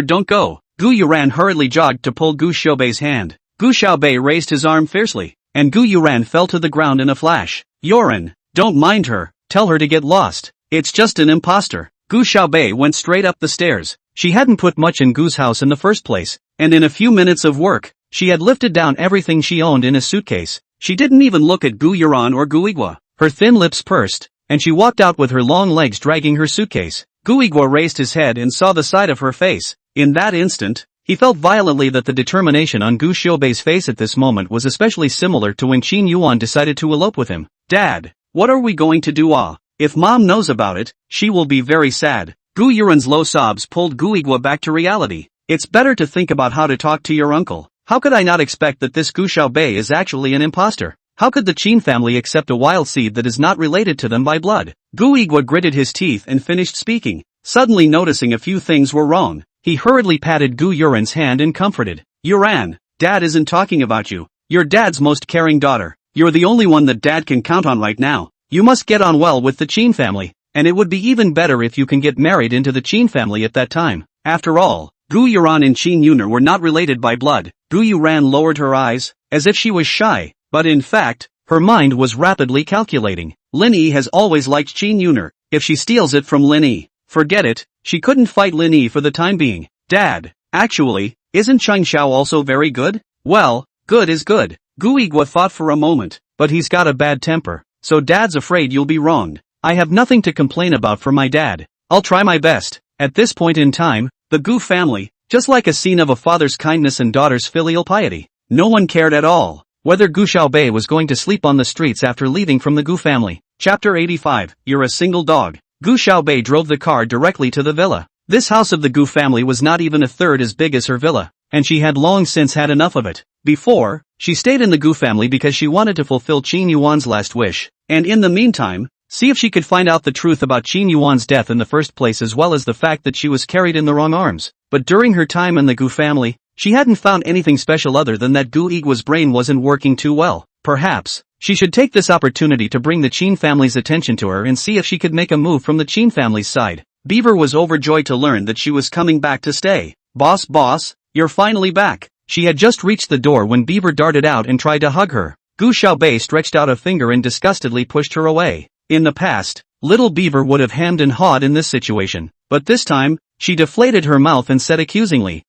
don't go. Gu Yuran hurriedly jogged to pull Gu Xiaobei's hand. Gu Xiaobei raised his arm fiercely, and Gu Yuran fell to the ground in a flash. Yuran, don't mind her, tell her to get lost. It's just an imposter. Gu Xiaobei went straight up the stairs. She hadn't put much in Gu's house in the first place, and in a few minutes of work, she had lifted down everything she owned in a suitcase. She didn't even look at Gu Yuran or Gu Igua. Her thin lips pursed, and she walked out with her long legs dragging her suitcase. Gu Igua raised his head and saw the side of her face. In that instant, he felt violently that the determination on Gu Xiaobei's face at this moment was especially similar to when Qin Yuan decided to elope with him. Dad, what are we going to do? If Mom knows about it, she will be very sad. Gu Yuran's low sobs pulled Gu Igua back to reality. It's better to think about how to talk to your uncle. How could I not expect that this Gu Xiaobei is actually an imposter? How could the Qin family accept a wild seed that is not related to them by blood? Gu Igua gritted his teeth and finished speaking. Suddenly noticing a few things were wrong, he hurriedly patted Gu Yuran's hand and comforted. Yuran, Dad isn't talking about you. You're Dad's most caring daughter. You're the only one that Dad can count on right now. You must get on well with the Qin family, and it would be even better if you can get married into the Qin family at that time. After all, Gu Yuran and Qin Yuner were not related by blood. Gu Yuran lowered her eyes, as if she was shy, but in fact, her mind was rapidly calculating. Lin Yi has always liked Qin Yuner. If she steals it from Lin Yi, forget it, she couldn't fight Lin Yi for the time being. Dad, actually, isn't Chang Xiao also very good? Well, good is good. Gu Igua thought for a moment, but he's got a bad temper, so Dad's afraid you'll be wronged. I have nothing to complain about for my dad. I'll try my best. At this point in time, the Gu family, just like a scene of a father's kindness and daughter's filial piety. No one cared at all whether Gu Xiaobei was going to sleep on the streets after leaving from the Gu family. Chapter 85, You're a Single Dog. Gu Xiaobei drove the car directly to the villa. This house of the Gu family was not even a third as big as her villa, and she had long since had enough of it. Before, she stayed in the Gu family because she wanted to fulfill Qin Yuan's last wish, and in the meantime, see if she could find out the truth about Qin Yuan's death in the first place as well as the fact that she was carried in the wrong arms. But during her time in the Gu family, she hadn't found anything special other than that Gu Igua's brain wasn't working too well. Perhaps, she should take this opportunity to bring the Qin family's attention to her and see if she could make a move from the Qin family's side. Beaver was overjoyed to learn that she was coming back to stay. Boss, you're finally back. She had just reached the door when Beaver darted out and tried to hug her. Gu Xiaobei stretched out a finger and disgustedly pushed her away. In the past, little Beaver would have hemmed and hawed in this situation, but this time, she deflated her mouth and said accusingly,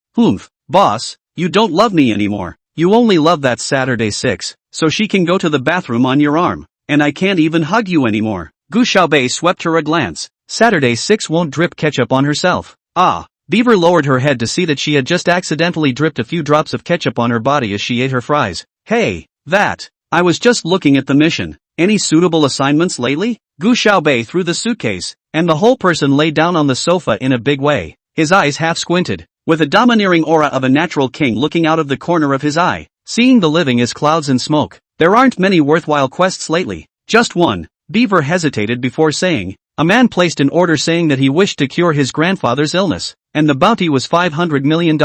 Boss, you don't love me anymore. You only love that Saturday 6, so she can go to the bathroom on your arm, and I can't even hug you anymore. Gu Xiaobei swept her a glance. Saturday 6 won't drip ketchup on herself. Beaver lowered her head to see that she had just accidentally dripped a few drops of ketchup on her body as she ate her fries. Hey, I was just looking at the mission. Any suitable assignments lately? Gu Xiaobei threw the suitcase, and the whole person lay down on the sofa in a big way. His eyes half squinted, with a domineering aura of a natural king looking out of the corner of his eye. Seeing the living as clouds and smoke. There aren't many worthwhile quests lately. Just one. Beaver hesitated before saying. A man placed an order saying that he wished to cure his grandfather's illness, and the bounty was $500 million.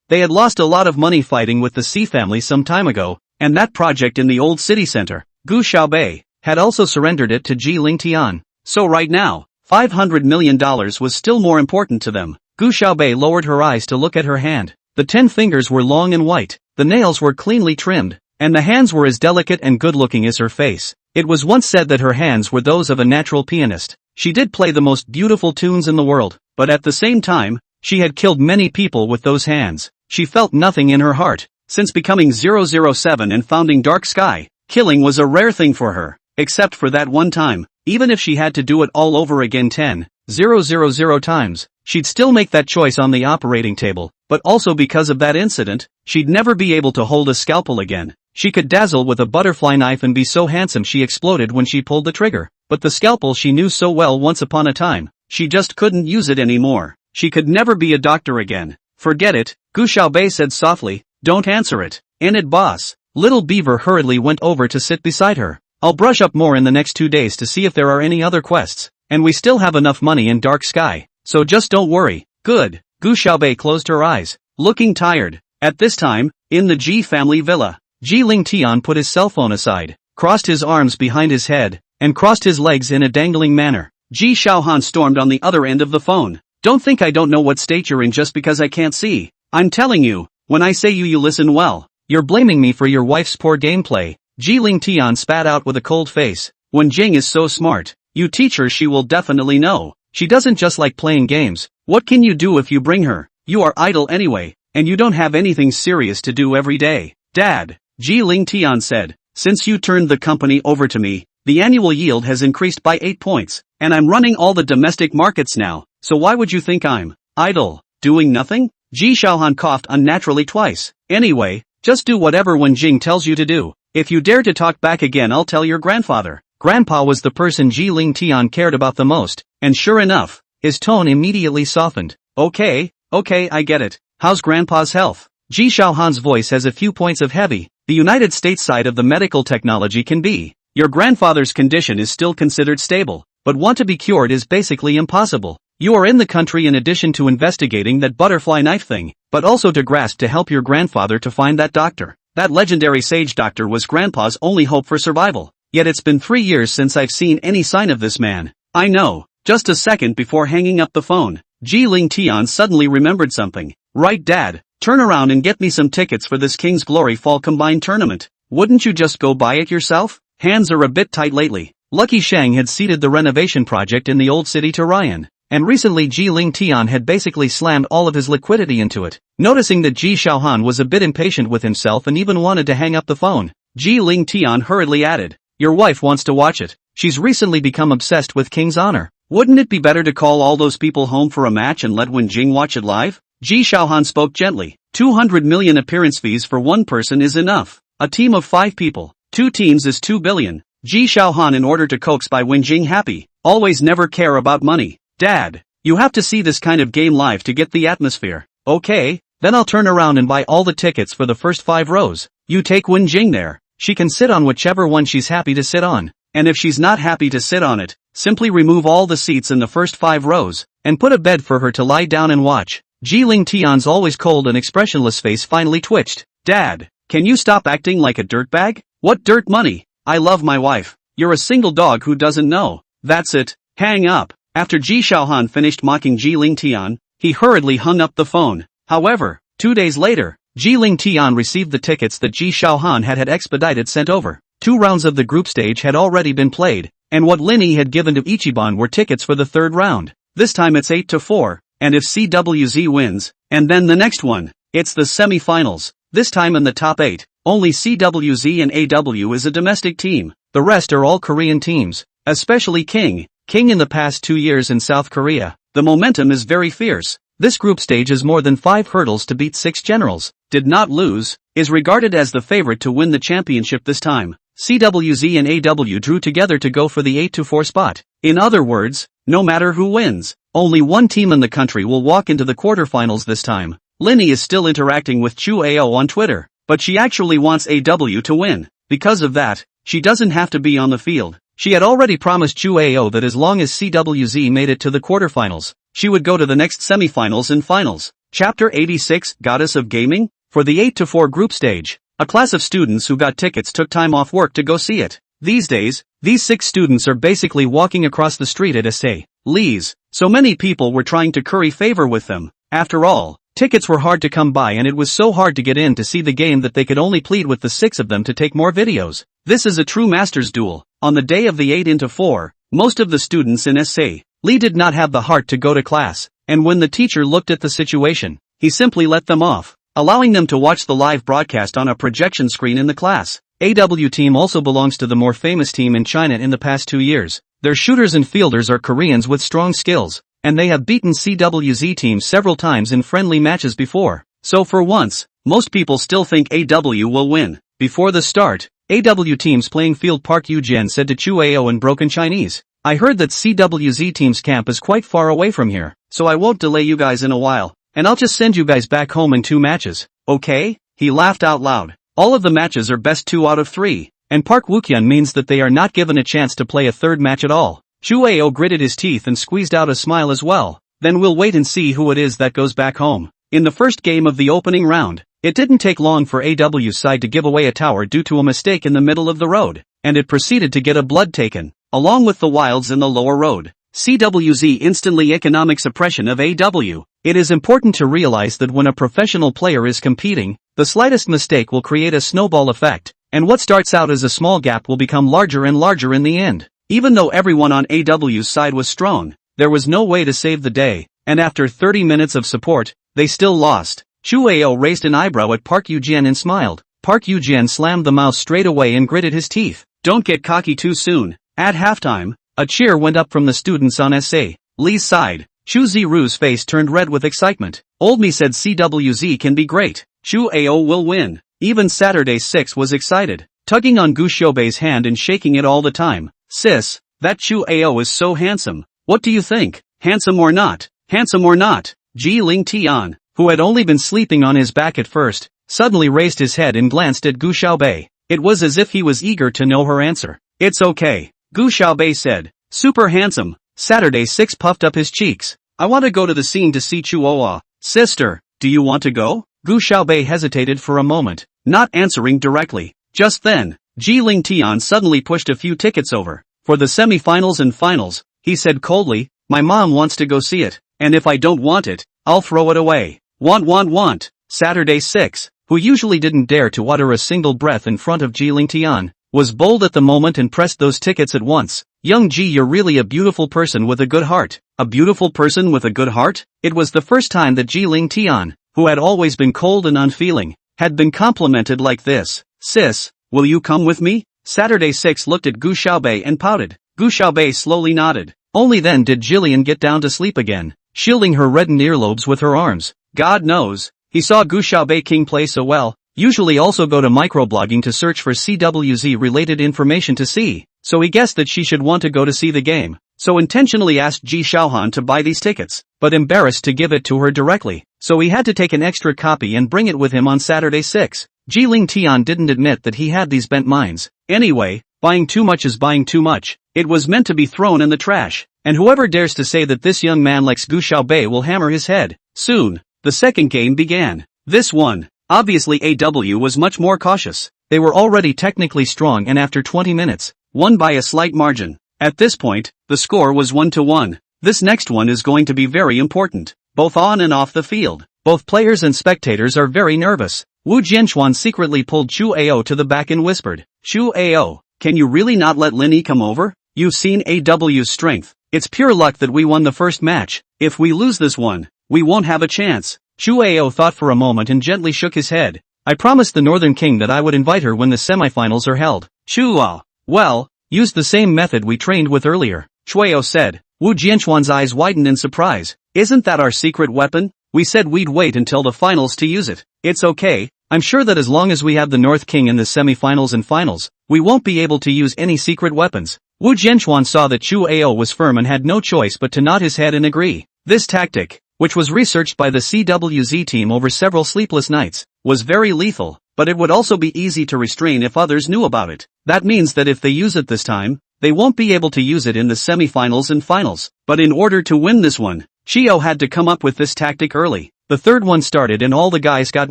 They had lost a lot of money fighting with the C family some time ago, and that project in the old city center, Gu Xiaobei, had also surrendered it to Ji Lingtian. So right now, $500 million was still more important to them. Gu Xiaobei lowered her eyes to look at her hand. The 10 fingers were long and white, the nails were cleanly trimmed, and the hands were as delicate and good-looking as her face. It was once said that her hands were those of a natural pianist. She did play the most beautiful tunes in the world, but at the same time, she had killed many people with those hands. She felt nothing in her heart. Since becoming 007 and founding Dark Sky, killing was a rare thing for her, except for that one time. Even if she had to do it all over again 10,000 times, she'd still make that choice on the operating table, but also because of that incident, she'd never be able to hold a scalpel again. She could dazzle with a butterfly knife and be so handsome she exploded when she pulled the trigger. But the scalpel she knew so well once upon a time, she just couldn't use it anymore. She could never be a doctor again. Forget it, Gu Xiaobei said softly. Don't answer it. In it, boss. Little Beaver hurriedly went over to sit beside her. I'll brush up more in the next 2 days to see if there are any other quests, and we still have enough money in Dark Sky, so just don't worry. Good. Gu Xiaobei closed her eyes, looking tired. At this time, in the Ji family villa, Ji Lingtian put his cell phone aside, crossed his arms behind his head, and crossed his legs in a dangling manner. Ji Xiaohan stormed on the other end of the phone. Don't think I don't know what state you're in just because I can't see. I'm telling you, when I say you listen well. You're blaming me for your wife's poor gameplay. Ji Ling Tian spat out with a cold face. When Jing is so smart, you teach her, she will definitely know. She doesn't just like playing games. What can you do if you bring her? You are idle anyway, and you don't have anything serious to do every day. Dad, Ji Ling Tian said, since you turned the company over to me, the annual yield has increased by 8 points, and I'm running all the domestic markets now, so why would you think I'm idle, doing nothing? Ji Xiaohan coughed unnaturally twice. Anyway, just do whatever Wen Jing tells you to do. If you dare to talk back again, I'll tell your grandfather. Grandpa was the person Ji Ling Tian cared about the most, and sure enough, his tone immediately softened. Okay, I get it. How's Grandpa's health? Ji Xiaohan's voice has a few points of heavy. The United States side of the medical technology can be. Your grandfather's condition is still considered stable, but want to be cured is basically impossible. You are in the country in addition to investigating that butterfly knife thing, but also to grasp to help your grandfather to find that doctor. That legendary sage doctor was Grandpa's only hope for survival. Yet it's been 3 years since I've seen any sign of this man. I know. Just a second before hanging up the phone, Ji Ling Tian suddenly remembered something. Right, Dad, turn around and get me some tickets for this King's Glory Fall Combined Tournament. Wouldn't you just go buy it yourself? Hands are a bit tight lately. Lucky Shang had ceded the renovation project in the old city to Ryan, and recently Ji Ling Tian had basically slammed all of his liquidity into it. Noticing that Ji Xiaohan was a bit impatient with himself and even wanted to hang up the phone, Ji Ling Tian hurriedly added, your wife wants to watch it. She's recently become obsessed with King's honor. Wouldn't it be better to call all those people home for a match and let Wen Jing watch it live? Ji Xiaohan spoke gently. 200 million appearance fees for one person is enough. A team of 5 people, 2 teams is 2 billion. Ji Xiaohan in order to coax by Wen Jing happy. Always never care about money. Dad, you have to see this kind of game live to get the atmosphere. Okay, then I'll turn around and buy all the tickets for the first 5 rows. You take Wen Jing there. She can sit on whichever one she's happy to sit on. And if she's not happy to sit on it, simply remove all the seats in the first 5 rows, and put a bed for her to lie down and watch. Ji Ling Tian's always cold and expressionless face finally twitched. Dad, can you stop acting like a dirtbag? What dirt money? I love my wife. You're a single dog who doesn't know. That's it. Hang up. After Ji Xiaohan finished mocking Ji Ling Tian, he hurriedly hung up the phone. However, 2 days later, Ji Ling Tian received the tickets that Ji Xiaohan had expedited sent over. 2 rounds of the group stage had already been played, and what Linny had given to Ichiban were tickets for the 3rd round. This time it's 8-4, and if CWZ wins, and then the next one, it's the semi-finals. This time in the top 8, only CWZ and AW is a domestic team. The rest are all Korean teams, especially King in the past 2 years in South Korea. The momentum is very fierce. This group stage is more than 5 hurdles to beat 6 generals. Did not lose, is regarded as the favorite to win the championship this time. CWZ and AW drew together to go for the 8-4 spot. In other words, no matter who wins, only one team in the country will walk into the quarterfinals this time. Linny is still interacting with Chu Ao on Twitter, but she actually wants AW to win. Because of that, she doesn't have to be on the field. She had already promised Chu Ao that as long as CWZ made it to the quarterfinals, she would go to the next semifinals and finals. Chapter 86, Goddess of Gaming? For the 8-4 group stage, a class of students who got tickets took time off work to go see it. These days, these 6 students are basically walking across the street at S.A. Lee's, so many people were trying to curry favor with them. After all, tickets were hard to come by and it was so hard to get in to see the game that they could only plead with the 6 of them to take more videos. This is a true master's duel. On the day of the 8-4, most of the students in S.A. Lee did not have the heart to go to class, and when the teacher looked at the situation, he simply let them off, allowing them to watch the live broadcast on a projection screen in the class. AW team also belongs to the more famous team in China in the past 2 years. Their shooters and fielders are Koreans with strong skills, and they have beaten CWZ teams several times in friendly matches before. So for once, most people still think AW will win. Before the start, AW teams playing field Park Yu-Jen said to Chu Ao in broken Chinese, I heard that CWZ team's camp is quite far away from here, so I won't delay you guys in a while, and I'll just send you guys back home in 2 matches, okay? He laughed out loud. All of the matches are best 2 out of 3, and Park Wookyun means that they are not given a chance to play a 3rd match at all. Chu Ao gritted his teeth and squeezed out a smile as well. Then we'll wait and see who it is that goes back home. In the first game of the opening round, it didn't take long for AW's side to give away a tower due to a mistake in the middle of the road, and it proceeded to get a blood taken, along with the wilds in the lower road. CWZ instantly economic suppression of AW. It is important to realize that when a professional player is competing, the slightest mistake will create a snowball effect, and what starts out as a small gap will become larger and larger in the end. Even though everyone on AW's side was strong, there was no way to save the day, and after 30 minutes of support, they still lost. Chu Ao raised an eyebrow at Park Yoo-jian and smiled. Park Yoo-jian slammed the mouse straight away and gritted his teeth. Don't get cocky too soon. At halftime, a cheer went up from the students on SA Lee's side. Chu Ziru's face turned red with excitement. Old me said CWZ can be great. Chu Ao will win. Even Saturday 6 was excited, tugging on Gu Xiaobei's hand and shaking it all the time. Sis, that Chu Ao is so handsome. What do you think? Handsome or not? Handsome or not? Ji Ling Tian, who had only been sleeping on his back at first, suddenly raised his head and glanced at Gu Xiaobei. It was as if he was eager to know her answer. It's okay, Gu Xiaobei said. Super handsome. Saturday 6 puffed up his cheeks. I want to go to the scene to see Chu Oa. Sister, do you want to go? Gu Xiaobei hesitated for a moment, not answering directly. Just then, Ji Ling Tian suddenly pushed a few tickets over. For the semi-finals and finals, he said coldly, my mom wants to go see it, and if I don't want it, I'll throw it away. Want. Saturday 6, who usually didn't dare to utter a single breath in front of Ji Ling Tian, was bold at the moment and pressed those tickets at once. Young Ji, you're really a beautiful person with a good heart. A beautiful person with a good heart? It was the first time that Ji Ling Tian, who had always been cold and unfeeling, had been complimented like this. Sis, will you come with me? Saturday 6 looked at Gu Xiaobei and pouted. Gu Xiaobei slowly nodded. Only then did Jillian get down to sleep again, shielding her reddened earlobes with her arms. God knows, he saw Gu Xiaobei King play so well. Usually also go to microblogging to search for CWZ related information to see, so he guessed that she should want to go to see the game, so intentionally asked Ji Xiaohan to buy these tickets, but embarrassed to give it to her directly, so he had to take an extra copy and bring it with him on Saturday 6. Ji Ling Tian didn't admit that he had these bent minds. Anyway, buying too much is buying too much. It was meant to be thrown in the trash, and whoever dares to say that this young man likes Gu Xiaobei will hammer his head. Soon, the second game began. This one, obviously AW was much more cautious. They were already technically strong and after 20 minutes, won by a slight margin. At this point, the score was 1-1. This next one is going to be very important, both on and off the field. Both players and spectators are very nervous. Wu Jianxuan secretly pulled Chu Ao to the back and whispered, Chu Ao, can you really not let Lin Yi come over? You've seen AW's strength. It's pure luck that we won the first match. If we lose this one, we won't have a chance. Chu Ao thought for a moment and gently shook his head. I promised the Northern King that I would invite her when the semifinals are held. Chu Ao, well, use the same method we trained with earlier, Chuao said. Wu Jianxuan's eyes widened in surprise. Isn't that our secret weapon? We said we'd wait until the finals to use it. It's okay. I'm sure that as long as we have the North King in the semifinals and finals, we won't be able to use any secret weapons. Wu Jianxuan saw that Chu Ao was firm and had no choice but to nod his head and agree. This tactic, which was researched by the CWZ team over several sleepless nights, was very lethal, but it would also be easy to restrain if others knew about it. That means that if they use it this time, they won't be able to use it in the semifinals and finals. But in order to win this one, Chio had to come up with this tactic early. The third one started and all the guys got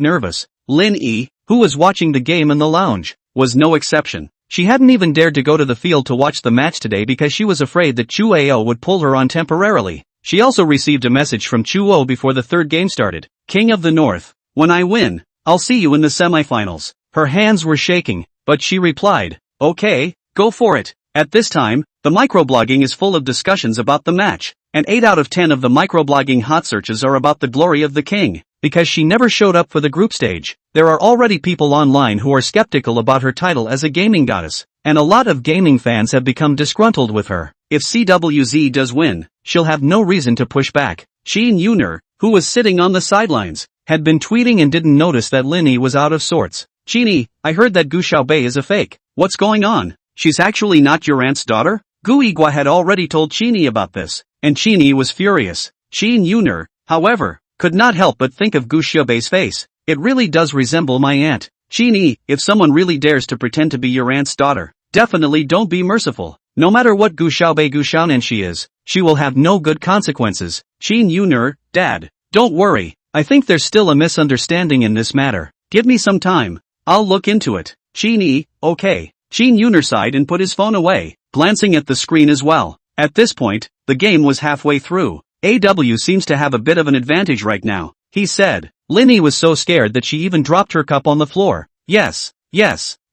nervous. Lin Yi, who was watching the game in the lounge, was no exception. She hadn't even dared to go to the field to watch the match today because she was afraid that Chu Ao would pull her on temporarily. She also received a message from Chu O before the third game started. King of the North, when I win, I'll see you in the semifinals. Her hands were shaking, but she replied, okay, go for it. At this time, the microblogging is full of discussions about the match, and 8 out of 10 of the microblogging hot searches are about the glory of the king. Because she never showed up for the group stage, there are already people online who are skeptical about her title as a gaming goddess, and a lot of gaming fans have become disgruntled with her. If CWZ does win, she'll have no reason to push back. Shin Yuner, who was sitting on the sidelines, had been tweeting and didn't notice that Linny was out of sorts. Chini, I heard that Gu Xiaobei is a fake. What's going on? She's actually not your aunt's daughter? Gu Igua had already told Chini about this, and Chini was furious. Shin Yuner, however, could not help but think of Gu Xiaobei's face. It really does resemble my aunt. Chini, if someone really dares to pretend to be your aunt's daughter, definitely don't be merciful. No matter what Gu Xiaonan she is, she will have no good consequences. Shin Yuner, Dad, don't worry. I think there's still a misunderstanding in this matter. Give me some time. I'll look into it. Chini, okay. Shin Yuner sighed and put his phone away, glancing at the screen as well. At this point, The game was halfway through. AW seems to have a bit of an advantage right now, he said. Linny was so scared that she even dropped her cup on the floor. Yes.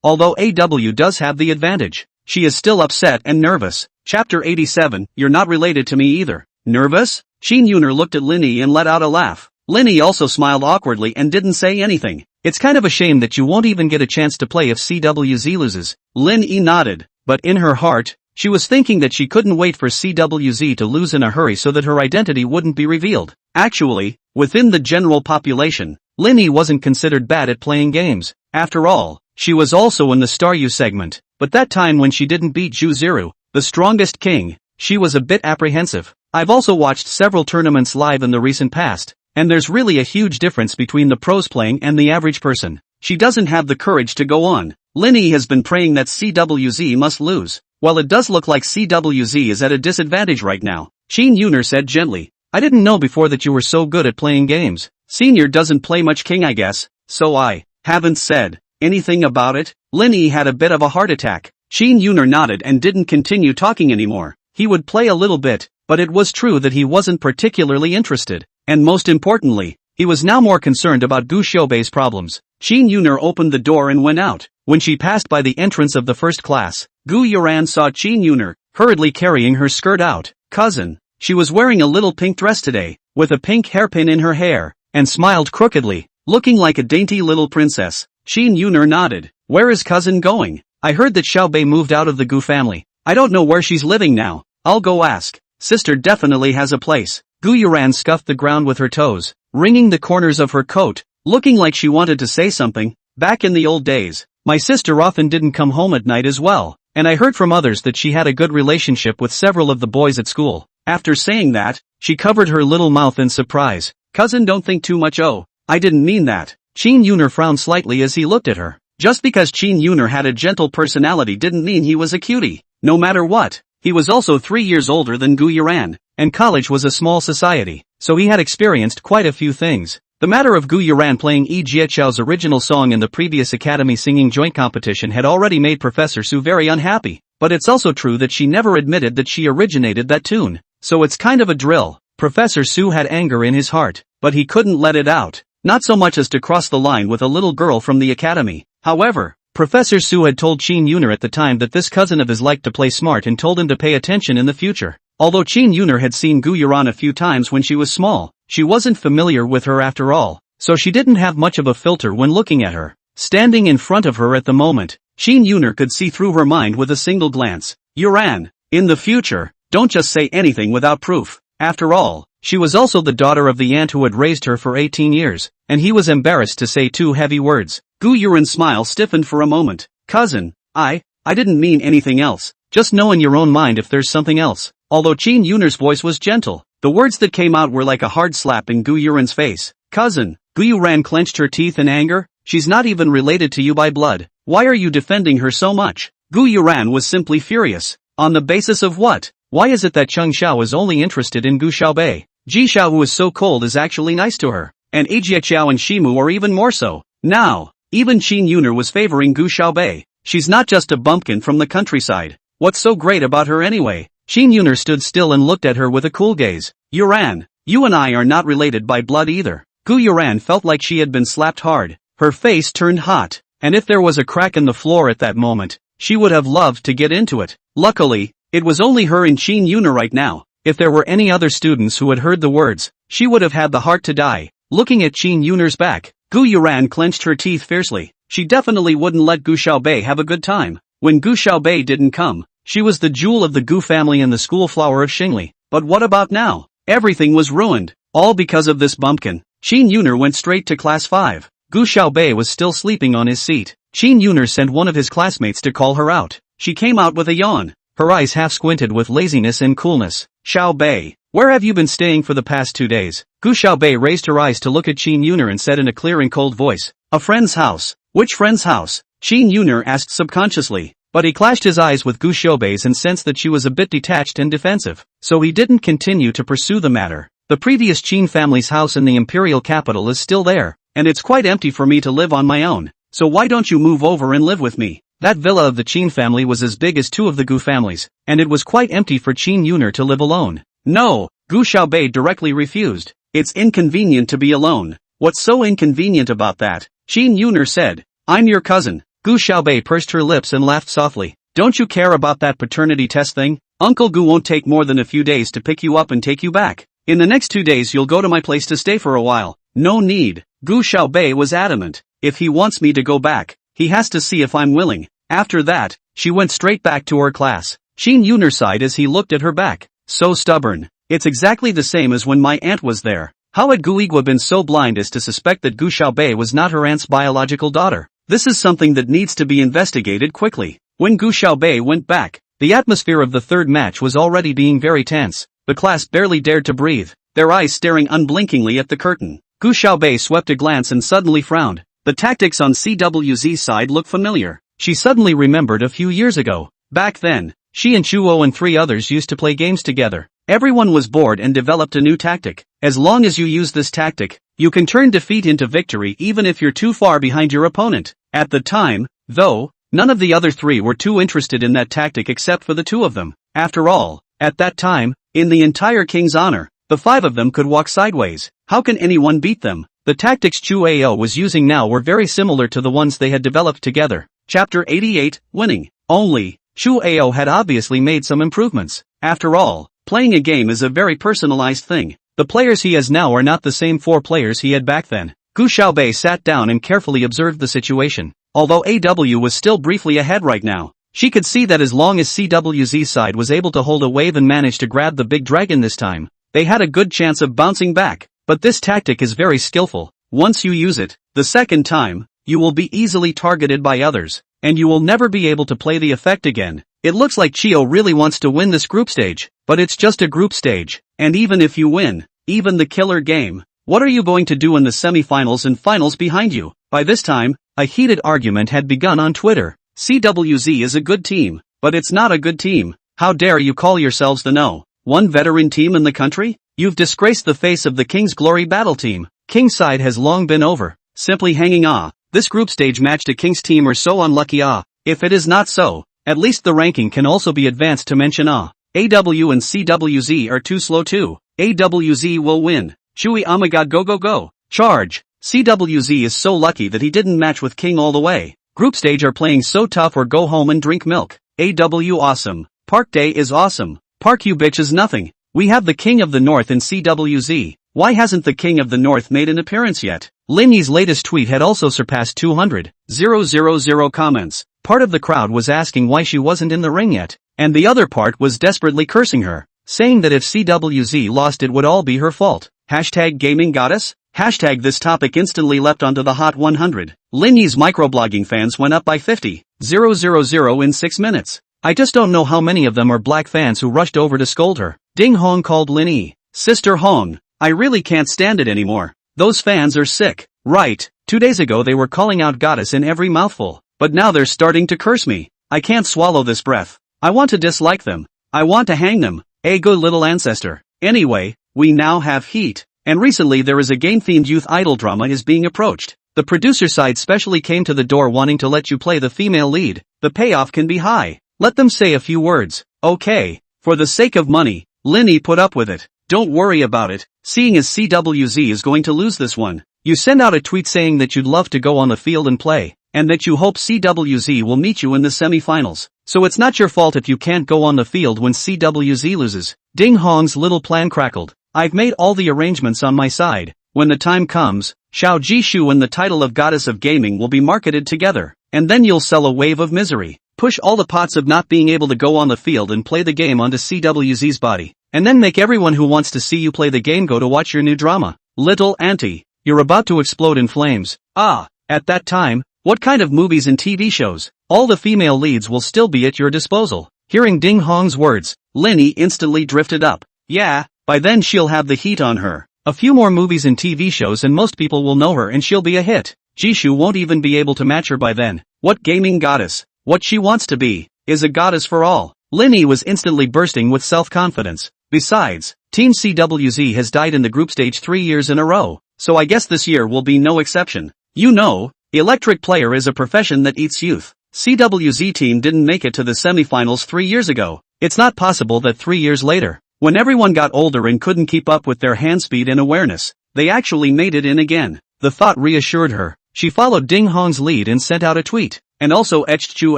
Although AW does have the advantage, she is still upset and nervous. Chapter 87, You're not related to me either. Nervous? Shin Yuner looked at Linny and let out a laugh. Linny also smiled awkwardly and didn't say anything. It's kind of a shame that you won't even get a chance to play if CWZ loses. Linny nodded, but in her heart, she was thinking that she couldn't wait for CWZ to lose in a hurry so that her identity wouldn't be revealed. Actually, within the general population, Linny wasn't considered bad at playing games. After all, she was also in the Staryu segment, but that time when she didn't beat Juziru, the strongest king, she was a bit apprehensive. I've also watched several tournaments live in the recent past, and there's really a huge difference between the pros playing and the average person. She doesn't have the courage to go on. Linny has been praying that CWZ must lose. Well, it does look like CWZ is at a disadvantage right now, Shin Yuner said gently. I didn't know before that you were so good at playing games. Senior doesn't play much king, I guess, so I haven't said anything about it. Linny had a bit of a heart attack. Shin Yuner nodded and didn't continue talking anymore. He would play a little bit, but it was true that he wasn't particularly interested. And most importantly, he was now more concerned about Gu Xiaobei's problems. Shin Yuner opened the door and went out. When she passed by the entrance of the first class, Gu Yuran saw Shin Yuner, hurriedly carrying her skirt out. Cousin. She was wearing a little pink dress today, with a pink hairpin in her hair, and smiled crookedly, looking like a dainty little princess. Shin Yuner nodded. Where is cousin going? I heard that Xiaobei moved out of the Gu family. I don't know where she's living now. I'll go ask. Sister definitely has a place. Gu Yuran scuffed the ground with her toes, wringing the corners of her coat, looking like she wanted to say something. Back in the old days, my sister often didn't come home at night as well, and I heard from others that she had a good relationship with several of the boys at school. After saying that, she covered her little mouth in surprise. Cousin, don't think too much. Oh, I didn't mean that. Shin Yuner frowned slightly as he looked at her. Just because Shin Yuner had a gentle personality didn't mean he was a cutie. No matter what, he was also 3 years older than Gu Yuran, and college was a small society, so he had experienced quite a few things. The matter of Gu Yuran playing Yi Jiechao's original song in the previous academy singing joint competition had already made Professor Su very unhappy, but it's also true that she never admitted that she originated that tune. So it's kind of a drill. Professor Su had anger in his heart, but he couldn't let it out. Not so much as to cross the line with a little girl from the academy. However, Professor Su had told Shin Yuner at the time that this cousin of his liked to play smart and told him to pay attention in the future. Although Shin Yuner had seen Gu Yuran a few times when she was small, she wasn't familiar with her after all, so she didn't have much of a filter when looking at her. Standing in front of her at the moment, Shin Yuner could see through her mind with a single glance. Yuran, in the future, don't just say anything without proof. After all, she was also the daughter of the aunt who had raised her for 18 years, and he was embarrassed to say 2 heavy words. Gu Yuran's smile stiffened for a moment. Cousin, I didn't mean anything else. Just know in your own mind if there's something else. Although Shin Yuner's voice was gentle, the words that came out were like a hard slap in Gu Yuran's face. Cousin. Gu Yuran clenched her teeth in anger. She's not even related to you by blood. Why are you defending her so much? Gu Yuran was simply furious. On the basis of what? Why is it that Cheng Xiao is only interested in Gu Xiaobei? Ji Xiao, who is so cold, is actually nice to her, and Jie Qiao and Shimu are even more so. Now, even Shin Yuner was favoring Gu Xiaobei. She's not just a bumpkin from the countryside. What's so great about her anyway? Shin Yuner stood still and looked at her with a cool gaze. Yuran, you and I are not related by blood either. Gu Yuran felt like she had been slapped hard. Her face turned hot, and if there was a crack in the floor at that moment, she would have loved to get into it. Luckily, it was only her and Shin Yuner right now. If there were any other students who had heard the words, she would have had the heart to die. Looking at Shin Yuner's back, Gu Yuran clenched her teeth fiercely. She definitely wouldn't let Gu Xiaobei have a good time. When Gu Xiaobei didn't come, she was the jewel of the Gu family and the school flower of Xingli. But what about now? Everything was ruined. All because of this bumpkin. Shin Yuner went straight to class 5. Gu Xiaobei was still sleeping on his seat. Shin Yuner sent one of his classmates to call her out. She came out with a yawn. Her eyes half squinted with laziness and coolness. Xiaobei, where have you been staying for the past 2 days? Gu Xiaobei raised her eyes to look at Shin Yuner and said in a clear and cold voice, a friend's house. Which friend's house? Shin Yuner asked subconsciously, but he clashed his eyes with Gu Xiaobei's and sensed that she was a bit detached and defensive, so he didn't continue to pursue the matter. The previous Qin family's house in the imperial capital is still there, and it's quite empty for me to live on my own, so why don't you move over and live with me? That villa of the Chin family was as big as two of the Gu families, and it was quite empty for Chin Yuner to live alone. No, Gu Xiaobei directly refused. It's inconvenient to be alone. What's so inconvenient about that? Chin Yuner said. I'm your cousin. Gu Xiaobei pursed her lips and laughed softly. Don't you care about that paternity test thing? Uncle Gu won't take more than a few days to pick you up and take you back. In the next 2 days you'll go to my place to stay for a while. No need. Gu Xiaobei was adamant. If he wants me to go back, he has to see if I'm willing. After that, she went straight back to her class. Chin Yuner sighed as he looked at her back. So stubborn. It's exactly the same as when my aunt was there. How had Gu Igua been so blind as to suspect that Gu Xiaobei was not her aunt's biological daughter? This is something that needs to be investigated quickly. When Gu Xiaobei went back, the atmosphere of the third match was already being very tense. The class barely dared to breathe, their eyes staring unblinkingly at the curtain. Gu Xiaobei swept a glance and suddenly frowned. The tactics on CWZ's side look familiar. She suddenly remembered a few years ago. Back then, she and Chuo and 3 others used to play games together. Everyone was bored and developed a new tactic. As long as you use this tactic, you can turn defeat into victory even if you're too far behind your opponent. At the time, though, none of the other 3 were too interested in that tactic except for the 2 of them. After all, at that time, in the entire king's honor, the 5 of them could walk sideways. How can anyone beat them? The tactics Chu Ao was using now were very similar to the ones they had developed together. Chapter 88, Winning. Only, Chu Ao had obviously made some improvements. After all, playing a game is a very personalized thing. The players he has now are not the same 4 players he had back then. Gu Xiaobei sat down and carefully observed the situation. Although AW was still briefly ahead right now, she could see that as long as CWZ's side was able to hold a wave and manage to grab the big dragon this time, they had a good chance of bouncing back. But this tactic is very skillful. Once you use it, the second time, you will be easily targeted by others, and you will never be able to play the effect again. It looks like Chio really wants to win this group stage, but it's just a group stage, and even if you win, even the killer game, what are you going to do in the semi-finals and finals behind you? By this time, a heated argument had begun on Twitter. CWZ is a good team, but it's not a good team. How dare you call yourselves the #1 veteran team in the country? You've disgraced the face of the King's Glory battle team. King's side has long been over. Simply hanging This group stage match to King's team are so unlucky If it is not so, at least the ranking can also be advanced to mention AW and CWZ are too slow too. AWZ will win. Chui Amagad go go go. Charge. CWZ is so lucky that he didn't match with King all the way. Group stage are playing so tough or go home and drink milk. AW awesome. Park Day is awesome. Park you bitch is nothing. We have the King of the North in CWZ. Why hasn't the King of the North made an appearance yet? Lin Yi's latest tweet had also surpassed 200,000 comments. Part of the crowd was asking why she wasn't in the ring yet, and the other part was desperately cursing her, saying that if CWZ lost it would all be her fault. Hashtag Gaming Goddess? Hashtag this topic instantly leapt onto the Hot 100. Lin Yi's microblogging fans went up by 50,000 in 6 minutes. I just don't know how many of them are black fans who rushed over to scold her. Ding Hong called Lin Yi Sister Hong. I really can't stand it anymore. Those fans are sick. Right, 2 days ago they were calling out goddess in every mouthful, but now they're starting to curse me. I can't swallow this breath. I want to dislike them. I want to hang them. A good little ancestor. Anyway, we now have heat. And recently there is a game-themed youth idol drama is being approached. The producer side specially came to the door wanting to let you play the female lead. The payoff can be high. Let them say a few words. Okay. For the sake of money, Lin Yi put up with it. Don't worry about it, seeing as CWZ is going to lose this one. You send out a tweet saying that you'd love to go on the field and play, and that you hope CWZ will meet you in the semi-finals. So it's not your fault if you can't go on the field when CWZ loses. Ding Hong's little plan crackled. I've made all the arrangements on my side. When the time comes, Xiao Jishu and the title of Goddess of Gaming will be marketed together, and then you'll sell a wave of misery. Push all the pots of not being able to go on the field and play the game onto CWZ's body, and then make everyone who wants to see you play the game go to watch your new drama. Little auntie, you're about to explode in flames. At that time, what kind of movies and TV shows? All the female leads will still be at your disposal. Hearing Ding Hong's words, Lin Yi instantly drifted up. Yeah, by then she'll have the heat on her. A few more movies and TV shows and most people will know her and she'll be a hit. Jishu won't even be able to match her by then. What gaming goddess? What she wants to be, is a goddess for all. Lin Yi was instantly bursting with self-confidence. Besides, Team CWZ has died in the group stage 3 years in a row, so I guess this year will be no exception. You know, electric player is a profession that eats youth. CWZ team didn't make it to the semifinals 3 years ago. It's not possible that 3 years later, when everyone got older and couldn't keep up with their hand speed and awareness, they actually made it in again. The thought reassured her. She followed Ding Hong's lead and sent out a tweet, and also etched Chu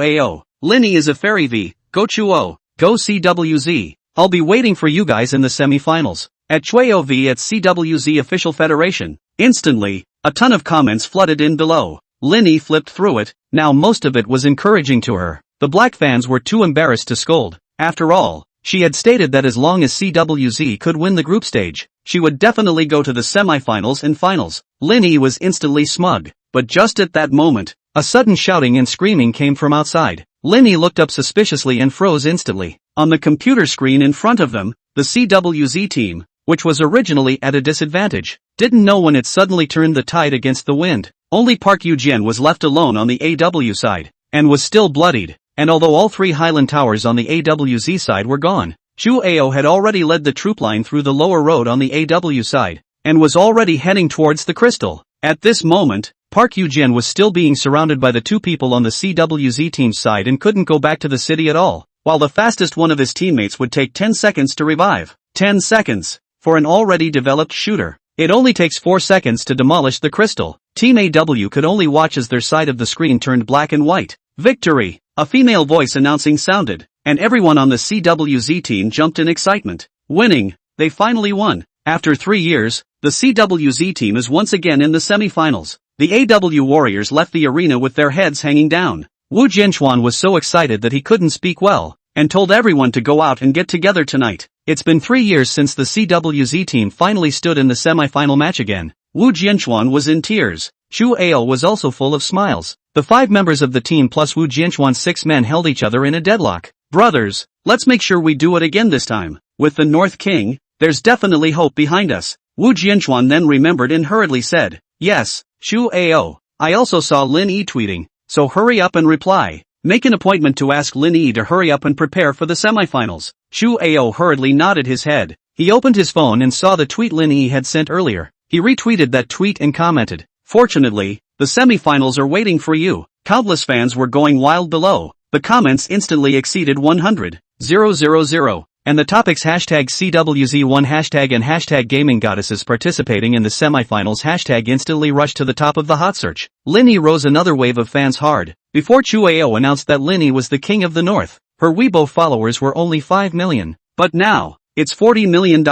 Ao. Linny is a fairy V, go Chuo, go CWZ. I'll be waiting for you guys in the semifinals. At Chuo V at CWZ official federation. Instantly, a ton of comments flooded in below. Linny flipped through it, now most of it was encouraging to her. The black fans were too embarrassed to scold. After all, she had stated that as long as CWZ could win the group stage, she would definitely go to the semifinals and finals. Linny was instantly smug, but just at that moment, a sudden shouting and screaming came from outside. Linny looked up suspiciously and froze instantly. On the computer screen in front of them, the CWZ team, which was originally at a disadvantage, didn't know when it suddenly turned the tide against the wind. Only Park Eugene was left alone on the AW side, and was still bloodied. And although all 3 Highland Towers on the AWZ side were gone, Chu Ao had already led the troop line through the lower road on the AW side, and was already heading towards the crystal. At this moment, Park Eugene was still being surrounded by the 2 people on the CWZ team's side and couldn't go back to the city at all, while the fastest one of his teammates would take 10 seconds to revive. 10 seconds. For an already developed shooter, it only takes 4 seconds to demolish the crystal. Team AW could only watch as their side of the screen turned black and white. Victory! A female voice announcing sounded, and everyone on the CWZ team jumped in excitement. Winning! They finally won. After 3 years, the CWZ team is once again in the semifinals. The AW Warriors left the arena with their heads hanging down. Wu Jianchuan was so excited that he couldn't speak well, and told everyone to go out and get together tonight. It's been 3 years since the CWZ team finally stood in the semifinal match again. Wu Jianchuan was in tears. Chu Ao was also full of smiles. The 5 members of the team plus Wu Jianchuan's 6 men held each other in a deadlock. Brothers, let's make sure we do it again this time. With the North King, there's definitely hope behind us. Wu Jianchuan then remembered and hurriedly said, yes, Chu Ao. I also saw Lin Yi tweeting, so hurry up and reply. Make an appointment to ask Lin Yi to hurry up and prepare for the semifinals. Chu Ao hurriedly nodded his head. He opened his phone and saw the tweet Lin Yi had sent earlier. He retweeted that tweet and commented, fortunately, the semifinals are waiting for you. Countless fans were going wild below. The comments instantly exceeded 100,000, and the topics hashtag CWZ1 hashtag and hashtag gaming goddesses participating in the semifinals hashtag instantly rushed to the top of the hot search. Linny rose another wave of fans hard. Before Chu Ao announced that Linny was the king of the north, her Weibo followers were only 5 million. But now, it's $40 million.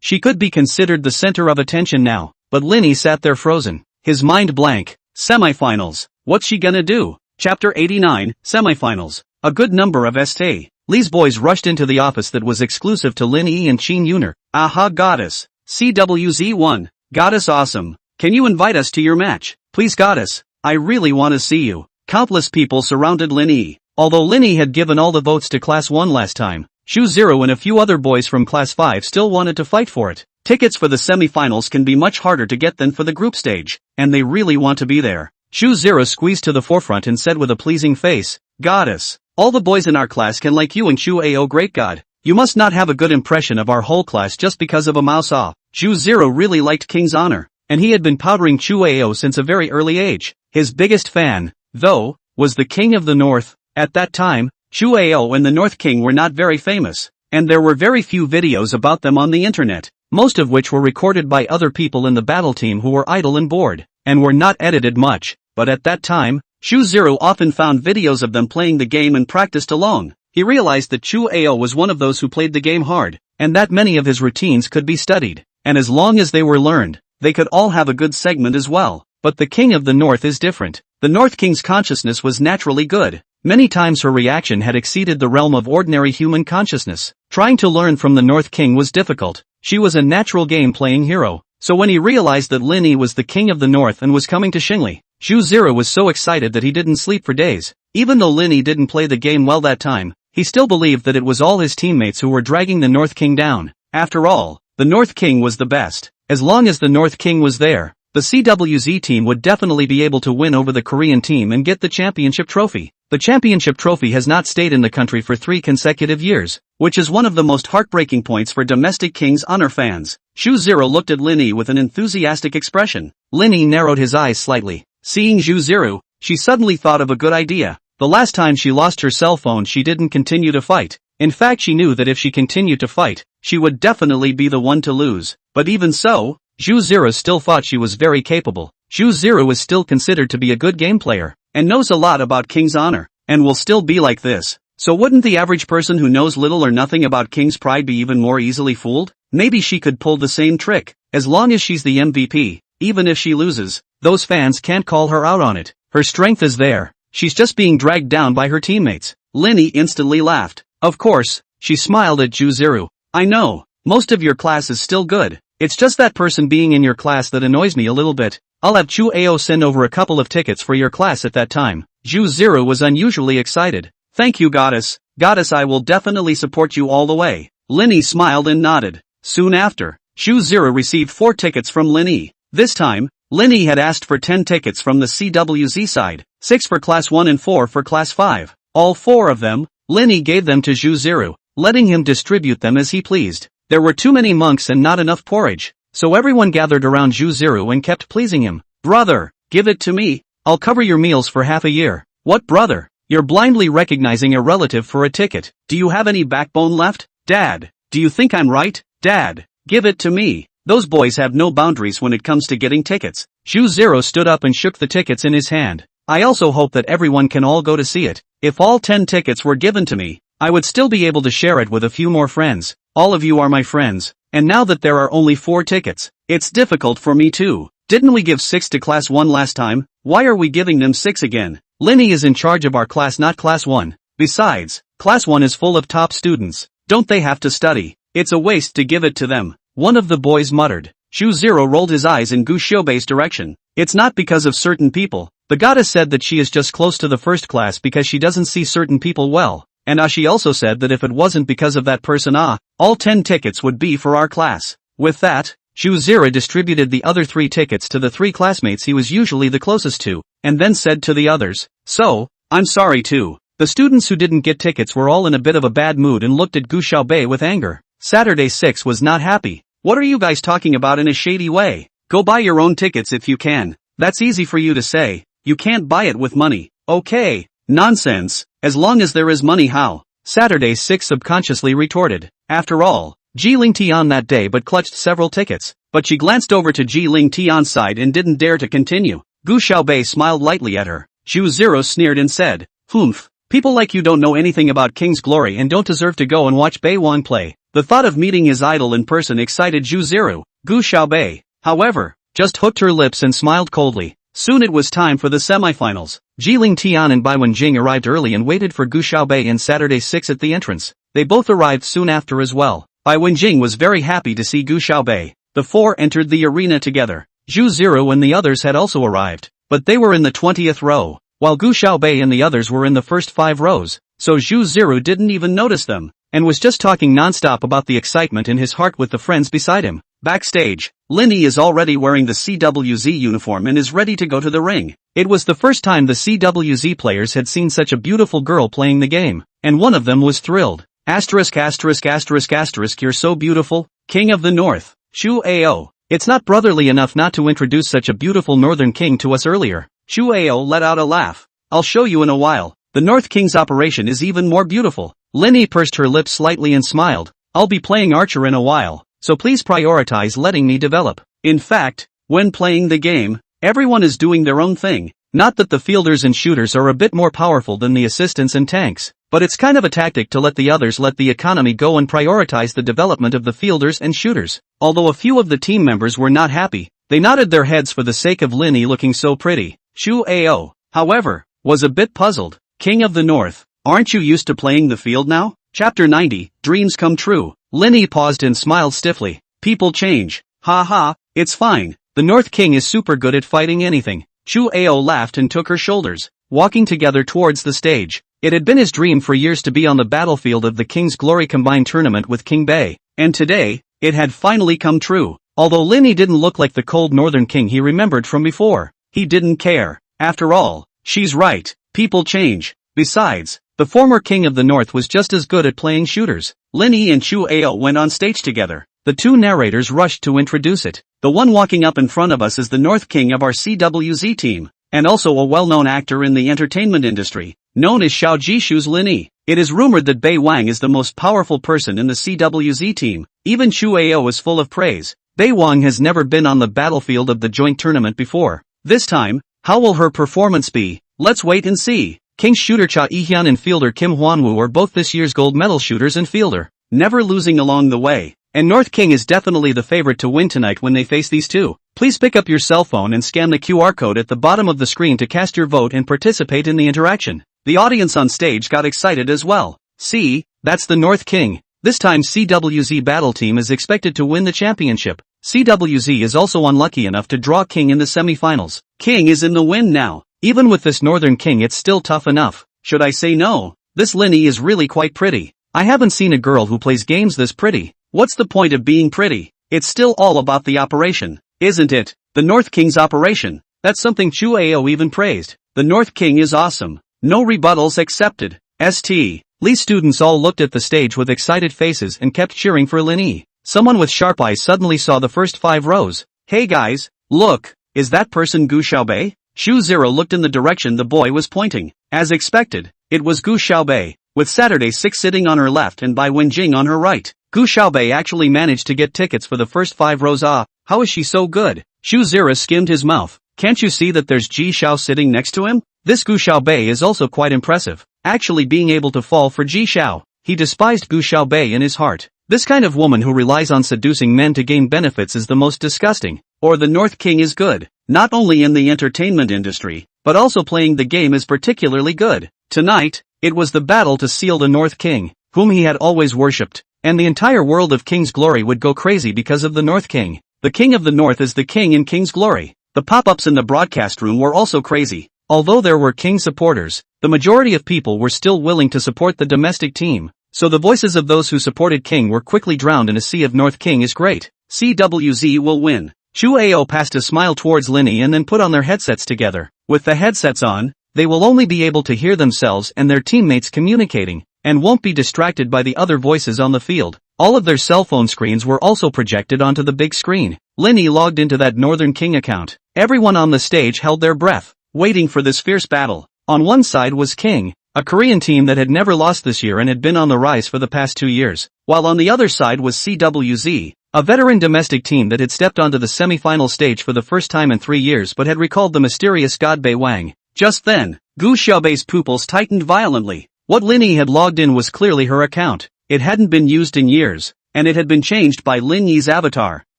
She could be considered the center of attention now, but Linny sat there frozen, his mind blank. Semifinals. What's she gonna do? Chapter 89, Semifinals. A good number of St. Lee's boys rushed into the office that was exclusive to Lin Yi and Qin Yuner. Aha goddess. CWZ1. Goddess awesome. Can you invite us to your match? Please goddess. I really want to see you. Countless people surrounded Lin Yi. Although Lin Yi had given all the votes to Class 1 last time, Shu Zero and a few other boys from Class 5 still wanted to fight for it. Tickets for the semifinals can be much harder to get than for the group stage, and they really want to be there. Shu Zero squeezed to the forefront and said with a pleasing face, Goddess, all the boys in our class can like you and Chu Ao great god. You must not have a good impression of our whole class just because of a mouse off. Shu Zero really liked King's honor, and he had been powdering Chu Ao since a very early age. His biggest fan, though, was the King of the North. At that time, Chu Ao and the North King were not very famous, and there were very few videos about them on the internet, most of which were recorded by other people in the battle team who were idle and bored, and were not edited much. But at that time, Shu Zero often found videos of them playing the game and practiced along. He realized that Chu Ao was one of those who played the game hard, and that many of his routines could be studied, and as long as they were learned, they could all have a good segment as well. But the King of the North is different. The North King's consciousness was naturally good. Many times her reaction had exceeded the realm of ordinary human consciousness. Trying to learn from the North King was difficult. She was a natural game-playing hero. So when he realized that Lin Yi was the King of the North and was coming to Xingli, Shu Zero was so excited that he didn't sleep for days. Even though Lin Yi didn't play the game well that time, he still believed that it was all his teammates who were dragging the North King down. After all, the North King was the best. As long as the North King was there, the CWZ team would definitely be able to win over the Korean team and get the championship trophy. The championship trophy has not stayed in the country for 3 consecutive years, which is one of the most heartbreaking points for domestic King's Honor fans. Shu Zero looked at Lin Yi with an enthusiastic expression. Lin Yi narrowed his eyes slightly. Seeing Shu Zero, she suddenly thought of a good idea. The last time she lost her cell phone she didn't continue to fight. In fact she knew that if she continued to fight, she would definitely be the one to lose. But even so, Zhu Zero still thought she was very capable. Zhu Zero is still considered to be a good game player, and knows a lot about King's honor, and will still be like this. So wouldn't the average person who knows little or nothing about King's pride be even more easily fooled? Maybe she could pull the same trick. As long as she's the MVP, even if she loses, those fans can't call her out on it. Her strength is there. She's just being dragged down by her teammates. Linny instantly laughed. Of course, she smiled at Zhu Zero. I know, most of your class is still good. It's just that person being in your class that annoys me a little bit. I'll have Chu Ao send over a couple of tickets for your class at that time. Zhu Zero was unusually excited. Thank you, Goddess. Goddess, I will definitely support you all the way. Linny smiled and nodded. Soon after, Zhu Zero received 4 tickets from Linny. This time, Linny had asked for 10 tickets from the CWZ side, 6 for Class 1 and 4 for Class 5. All 4 of them, Linny gave them to Zhu Zero, letting him distribute them as he pleased. There were too many monks and not enough porridge, so everyone gathered around Zhu Zero and kept pleasing him. Brother, give it to me. I'll cover your meals for half a year. What brother? You're blindly recognizing a relative for a ticket. Do you have any backbone left? Dad, do you think I'm right? Dad, give it to me. Those boys have no boundaries when it comes to getting tickets. Zhu Zero stood up and shook the tickets in his hand. I also hope that everyone can all go to see it. If all 10 tickets were given to me, I would still be able to share it with a few more friends. All of you are my friends, and now that there are only 4 tickets, it's difficult for me too. Didn't we give 6 to Class 1 last time? Why are we giving them 6 again? Linny is in charge of our class, not Class 1. Besides, Class 1 is full of top students. Don't they have to study? It's a waste to give it to them. One of the boys muttered. Zhu Zero rolled his eyes in Gu Xiaobei's direction. It's not because of certain people. The goddess said that she is just close to the first class because she doesn't see certain people well. And she also said that if it wasn't because of that person, all 10 tickets would be for our class. With that, Zhu Zero distributed the other 3 tickets to the 3 classmates he was usually the closest to, and then said to the others, so, I'm sorry too. The students who didn't get tickets were all in a bit of a bad mood and looked at Gu Xiaobei with anger. Saturday 6 was not happy. What are you guys talking about in a shady way? Go buy your own tickets if you can. That's easy for you to say. You can't buy it with money. Okay. Nonsense. As long as there is money, how? Saturday 6 subconsciously retorted. After all, Ji Ling Tian that day but clutched several tickets. But she glanced over to Ji Ling Tian's side and didn't dare to continue. Gu Xiaobei smiled lightly at her. Zhu Zero sneered and said, Humph. People like you don't know anything about King's glory and don't deserve to go and watch Bei Wang play. The thought of meeting his idol in person excited Zhu Zero. Gu Xiaobei, however, just hooked her lips and smiled coldly. Soon it was time for the semifinals. Jiling Tian and Bai Wenjing arrived early and waited for Gu Xiaobei and Saturday 6 at the entrance. They both arrived soon after as well. Bai Wenjing was very happy to see Gu Xiaobei. The 4 entered the arena together. Zhu Zero and the others had also arrived, but they were in the 20th row, while Gu Xiaobei and the others were in the first 5 rows, so Zhu Zero didn't even notice them, and was just talking non-stop about the excitement in his heart with the friends beside him. Backstage, Linny is already wearing the CWZ uniform and is ready to go to the ring. It was the first time the CWZ players had seen such a beautiful girl playing the game, and one of them was thrilled. Asterisk asterisk asterisk asterisk, you're so beautiful, King of the North. Shu Ao. It's not brotherly enough not to introduce such a beautiful Northern King to us earlier. Shu Ao let out a laugh. I'll show you in a while. The North King's operation is even more beautiful. Linny pursed her lips slightly and smiled. I'll be playing Archer in a while, so please prioritize letting me develop. In fact, when playing the game, everyone is doing their own thing. Not that the fielders and shooters are a bit more powerful than the assistants and tanks, but it's kind of a tactic to let the others let the economy go and prioritize the development of the fielders and shooters. Although a few of the team members were not happy, they nodded their heads for the sake of Linny looking so pretty. Shu Ao, however, was a bit puzzled. King of the North, aren't you used to playing the field now? Chapter 90, Dreams Come True. Linny paused and smiled stiffly. People change. Ha ha, it's fine. The North King is super good at fighting anything. Shu Ao laughed and took her shoulders, walking together towards the stage. It had been his dream for years to be on the battlefield of the King's Glory combined tournament with King Bei, and today, it had finally come true. Although Linny didn't look like the cold Northern King he remembered from before, he didn't care. After all, she's right. People change. Besides, the former King of the North was just as good at playing shooters. Linny and Shu Ao went on stage together. The two narrators rushed to introduce it. The one walking up in front of us is the North King of our CWZ team, and also a well-known actor in the entertainment industry. known as Xiao Jishu's Lin. It is rumored that Bei Wang is the most powerful person in the CWZ team. Even Chu Ao is full of praise. Bei Wang has never been on the battlefield of the joint tournament before. This time, how will her performance be? Let's wait and see. King's shooter Cha Yihyun and fielder Kim Hwanwoo are both this year's gold medal shooters and fielder, never losing along the way. And North King is definitely the favorite to win tonight when they face these two. Please pick up your cell phone and scan the QR code at the bottom of the screen to cast your vote and participate in the interaction. The audience on stage got excited as well. See, that's the North King. This time CWZ Battle Team is expected to win the championship. CWZ is also unlucky enough to draw King in the semifinals. King is in the win now. Even with this Northern King it's still tough enough. Should I say no? This Linny is really quite pretty. I haven't seen a girl who plays games this pretty. What's the point of being pretty? It's still all about the operation, isn't it? The North King's operation. That's something Chu Ao even praised. The North King is awesome. No rebuttals accepted. St. Lee students all looked at the stage with excited faces and kept cheering for Linny. Someone with sharp eyes suddenly saw the first 5 rows. Hey guys, look, is that person Gu Xiaobei? Shu Zero looked in the direction the boy was pointing. As expected, it was Gu Xiaobei, with Saturday 6 sitting on her left and Bai Wenjing on her right. Gu Xiaobei actually managed to get tickets for the first 5 rows. How is she so good? Shu Zero skimmed his mouth. Can't you see that there's Ji Xiao sitting next to him? This Gu Xiaobei is also quite impressive, actually being able to fall for Ji Xiao. He despised Gu Xiaobei in his heart. This kind of woman who relies on seducing men to gain benefits is the most disgusting. Or the North King is good, not only in the entertainment industry, but also playing the game is particularly good. Tonight, it was the battle to seal the North King, whom he had always worshipped, and the entire world of King's Glory would go crazy because of the North King. The King of the North is the King in King's Glory. The pop-ups in the broadcast room were also crazy. Although there were King supporters, the majority of people were still willing to support the domestic team, so the voices of those who supported King were quickly drowned in a sea of North King is great. CWZ will win. Chu Ao passed a smile towards Linny and then put on their headsets together. With the headsets on, they will only be able to hear themselves and their teammates communicating, and won't be distracted by the other voices on the field. All of their cell phone screens were also projected onto the big screen. Linny logged into that Northern King account. Everyone on the stage held their breath, waiting for this fierce battle. On one side was King, a Korean team that had never lost this year and had been on the rise for the past 2 years, while on the other side was CWZ, a veteran domestic team that had stepped onto the semi-final stage for the first time in 3 years but had recalled the mysterious god Bei Wang. Just then, Gu Xiaobei's pupils tightened violently. What Linny had logged in was clearly her account. It hadn't been used in years, and it had been changed by Lin Yi's avatar,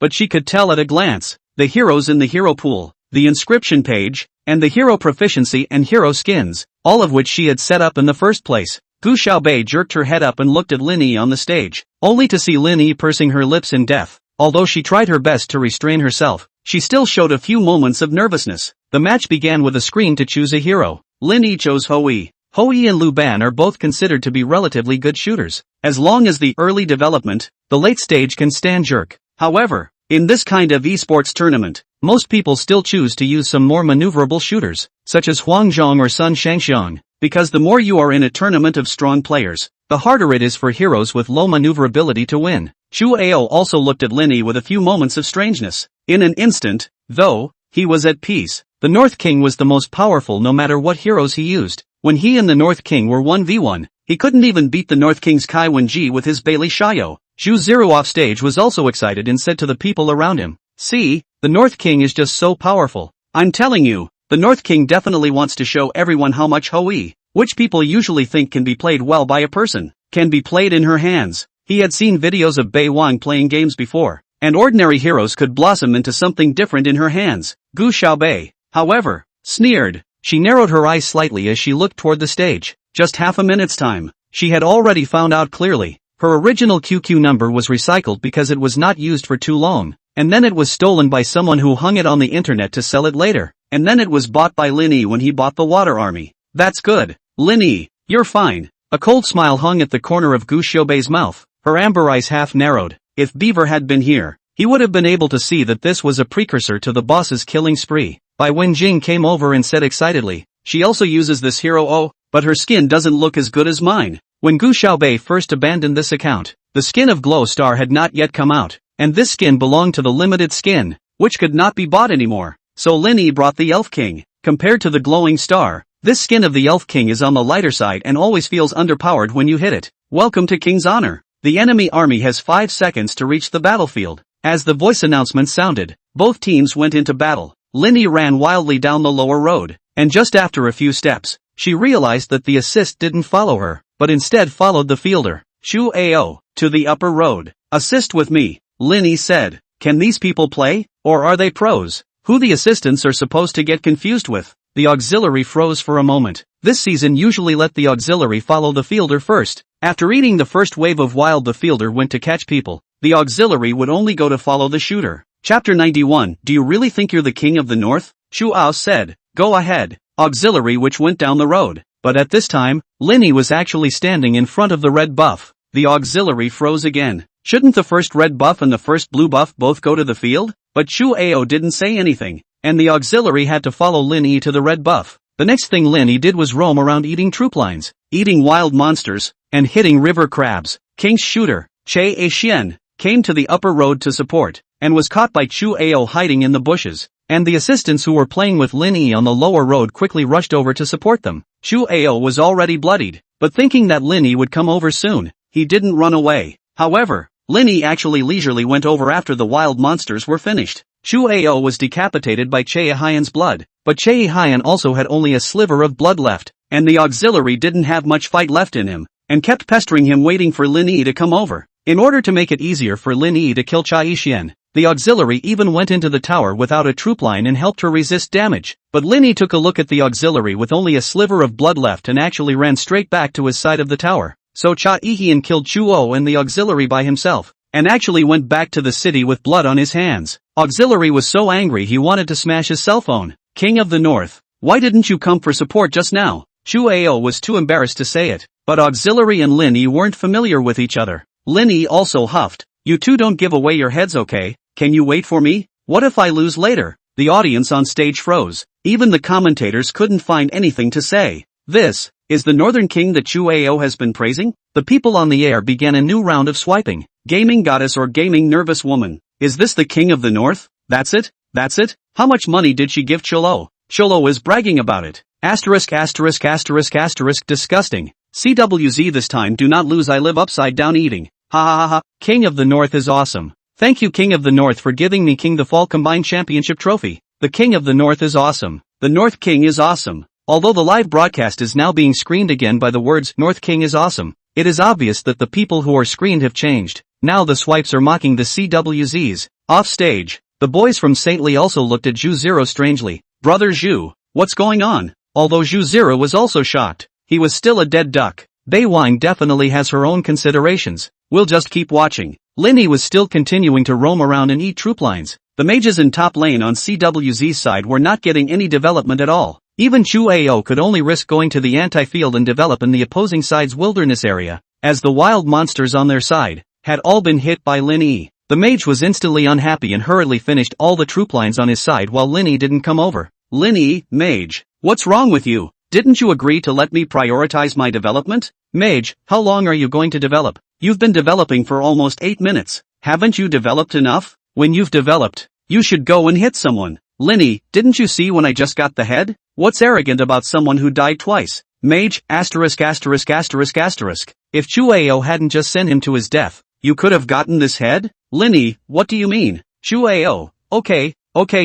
but she could tell at a glance the heroes in the hero pool, the inscription page, and the hero proficiency and hero skins, all of which she had set up in the first place. Gu Xiaobei jerked her head up and looked at Linny on the stage, only to see Linny pursing her lips in death. Although she tried her best to restrain herself, she still showed a few moments of nervousness. The match began with a screen to choose a hero. Linny chose Hoi. Hoi and Lu Ban are both considered to be relatively good shooters. As long as the early development, the late stage can stand jerk. However, in this kind of esports tournament, most people still choose to use some more maneuverable shooters, such as Huang Zhong or Sun Shangxiang, because the more you are in a tournament of strong players, the harder it is for heroes with low maneuverability to win. Chu Ao also looked at Linny with a few moments of strangeness. In an instant, though, he was at peace. The North King was the most powerful no matter what heroes he used. When he and the North King were 1v1, he couldn't even beat the North King's Kai Wen-ji with his Bailey Shayo. Zhu Zero off stage was also excited and said to the people around him, "See, the North King is just so powerful. I'm telling you, the North King definitely wants to show everyone how much Hoi, which people usually think can be played well by a person, can be played in her hands." He had seen videos of Bei Wang playing games before, and ordinary heroes could blossom into something different in her hands. Gu Xiaobei, however, sneered. She narrowed her eyes slightly as she looked toward the stage. Just half a minute's time, she had already found out clearly. Her original QQ number was recycled because it was not used for too long, and then it was stolen by someone who hung it on the internet to sell it later, and then it was bought by Linny when he bought the Water Army. That's good. Linny, you're fine. A cold smile hung at the corner of Gu Xiaobei's mouth. Her amber eyes half narrowed. If Beaver had been here, he would have been able to see that this was a precursor to the boss's killing spree. Bai Wenjing came over and said excitedly, "She also uses this hero. Oh, but her skin doesn't look as good as mine." When Gu Xiaobei first abandoned this account, the skin of Glow Star had not yet come out, and this skin belonged to the limited skin, which could not be bought anymore. So Linny brought the Elf King. Compared to the glowing star, This skin of the Elf King is on the lighter side and always feels underpowered when you hit it. Welcome to King's Honor. The enemy army has 5 seconds to reach the battlefield. As the voice announcement sounded, both teams went into battle. Linny ran wildly down the lower road, and just after a few steps, she realized that the assist didn't follow her, but instead followed the fielder, Shu Ao, to the upper road. Assist with me, Linny said. Can these people play, or are they pros? Who the assistants are supposed to get confused with? The auxiliary froze for a moment. This season usually let the auxiliary follow the fielder first. After eating the first wave of wild, the fielder went to catch people. The auxiliary would only go to follow the shooter. Chapter 91. Do you really think you're the king of the north? Shu Ao said. Go ahead. Auxiliary, which went down the road. But at this time, Linny was actually standing in front of the red buff. The auxiliary froze again. Shouldn't the first red buff and the first blue buff both go to the field? But Shu Ao didn't say anything, and the auxiliary had to follow Linny to the red buff. The next thing Linny did was roam around eating troop lines, eating wild monsters, and hitting river crabs. King's shooter, Che Xian, came to the upper road to support, and was caught by Chu Ao hiding in the bushes, and the assistants who were playing with Linny on the lower road quickly rushed over to support them. Chu Ao was already bloodied, but thinking that Linny would come over soon, he didn't run away. However, Linny actually leisurely went over after the wild monsters were finished. Chu Ao was decapitated by Che Haiyan's blood, but Che Haiyan also had only a sliver of blood left, and the auxiliary didn't have much fight left in him, and kept pestering him waiting for Linny to come over. In order to make it easier for Linny to kill Chai Xian, the auxiliary even went into the tower without a troop line and helped her resist damage. But Linny took a look at the auxiliary with only a sliver of blood left and actually ran straight back to his side of the tower. So Chai Xian killed Chuo and the auxiliary by himself, and actually went back to the city with blood on his hands. Auxiliary was so angry he wanted to smash his cell phone. King of the North, why didn't you come for support just now? Chu Ao was too embarrassed to say it, but auxiliary and Linny weren't familiar with each other. Linny also huffed. You two don't give away your heads, okay? Can you wait for me? What if I lose later? The audience on stage froze. Even the commentators couldn't find anything to say. This is the Northern King that Chu Ao has been praising? The people on the air began a new round of swiping. Gaming goddess or gaming nervous woman. Is this the King of the North? That's it? That's it? How much money did she give Cholo? Cholo is bragging about it. Asterisk asterisk asterisk asterisk disgusting. CWZ this time do not lose, I live upside down eating. Ha ha ha ha. King of the North is awesome. Thank you King of the North for giving me King the Fall Combined Championship trophy. The King of the North is awesome. The North King is awesome. Although the live broadcast is now being screened again by the words North King is awesome, it is obvious that the people who are screened have changed. Now the swipes are mocking the CWZs. Off stage, the boys from Saintly also looked at Zhu Zero strangely. Brother Zhu, what's going on? Although Zhu Zero was also shocked, he was still a dead duck. Bei Wang definitely has her own considerations. We'll just keep watching. Linny was still continuing to roam around and eat troop lines. The mages in top lane on CWZ's side were not getting any development at all. Even Chu Ao could only risk going to the anti-field and develop in the opposing side's wilderness area, as the wild monsters on their side had all been hit by Linny. The mage was instantly unhappy and hurriedly finished all the troop lines on his side while Linny didn't come over. Linny, mage, what's wrong with you? Didn't you agree to let me prioritize my development? Mage, how long are you going to develop? You've been developing for almost 8 minutes. Haven't you developed enough? When you've developed, you should go and hit someone. Linny, didn't you see when I just got the head? What's arrogant about someone who died twice? Mage, asterisk asterisk asterisk asterisk. If Chu Ao hadn't just sent him to his death, you could have gotten this head? Linny, what do you mean? Chu Ao, okay,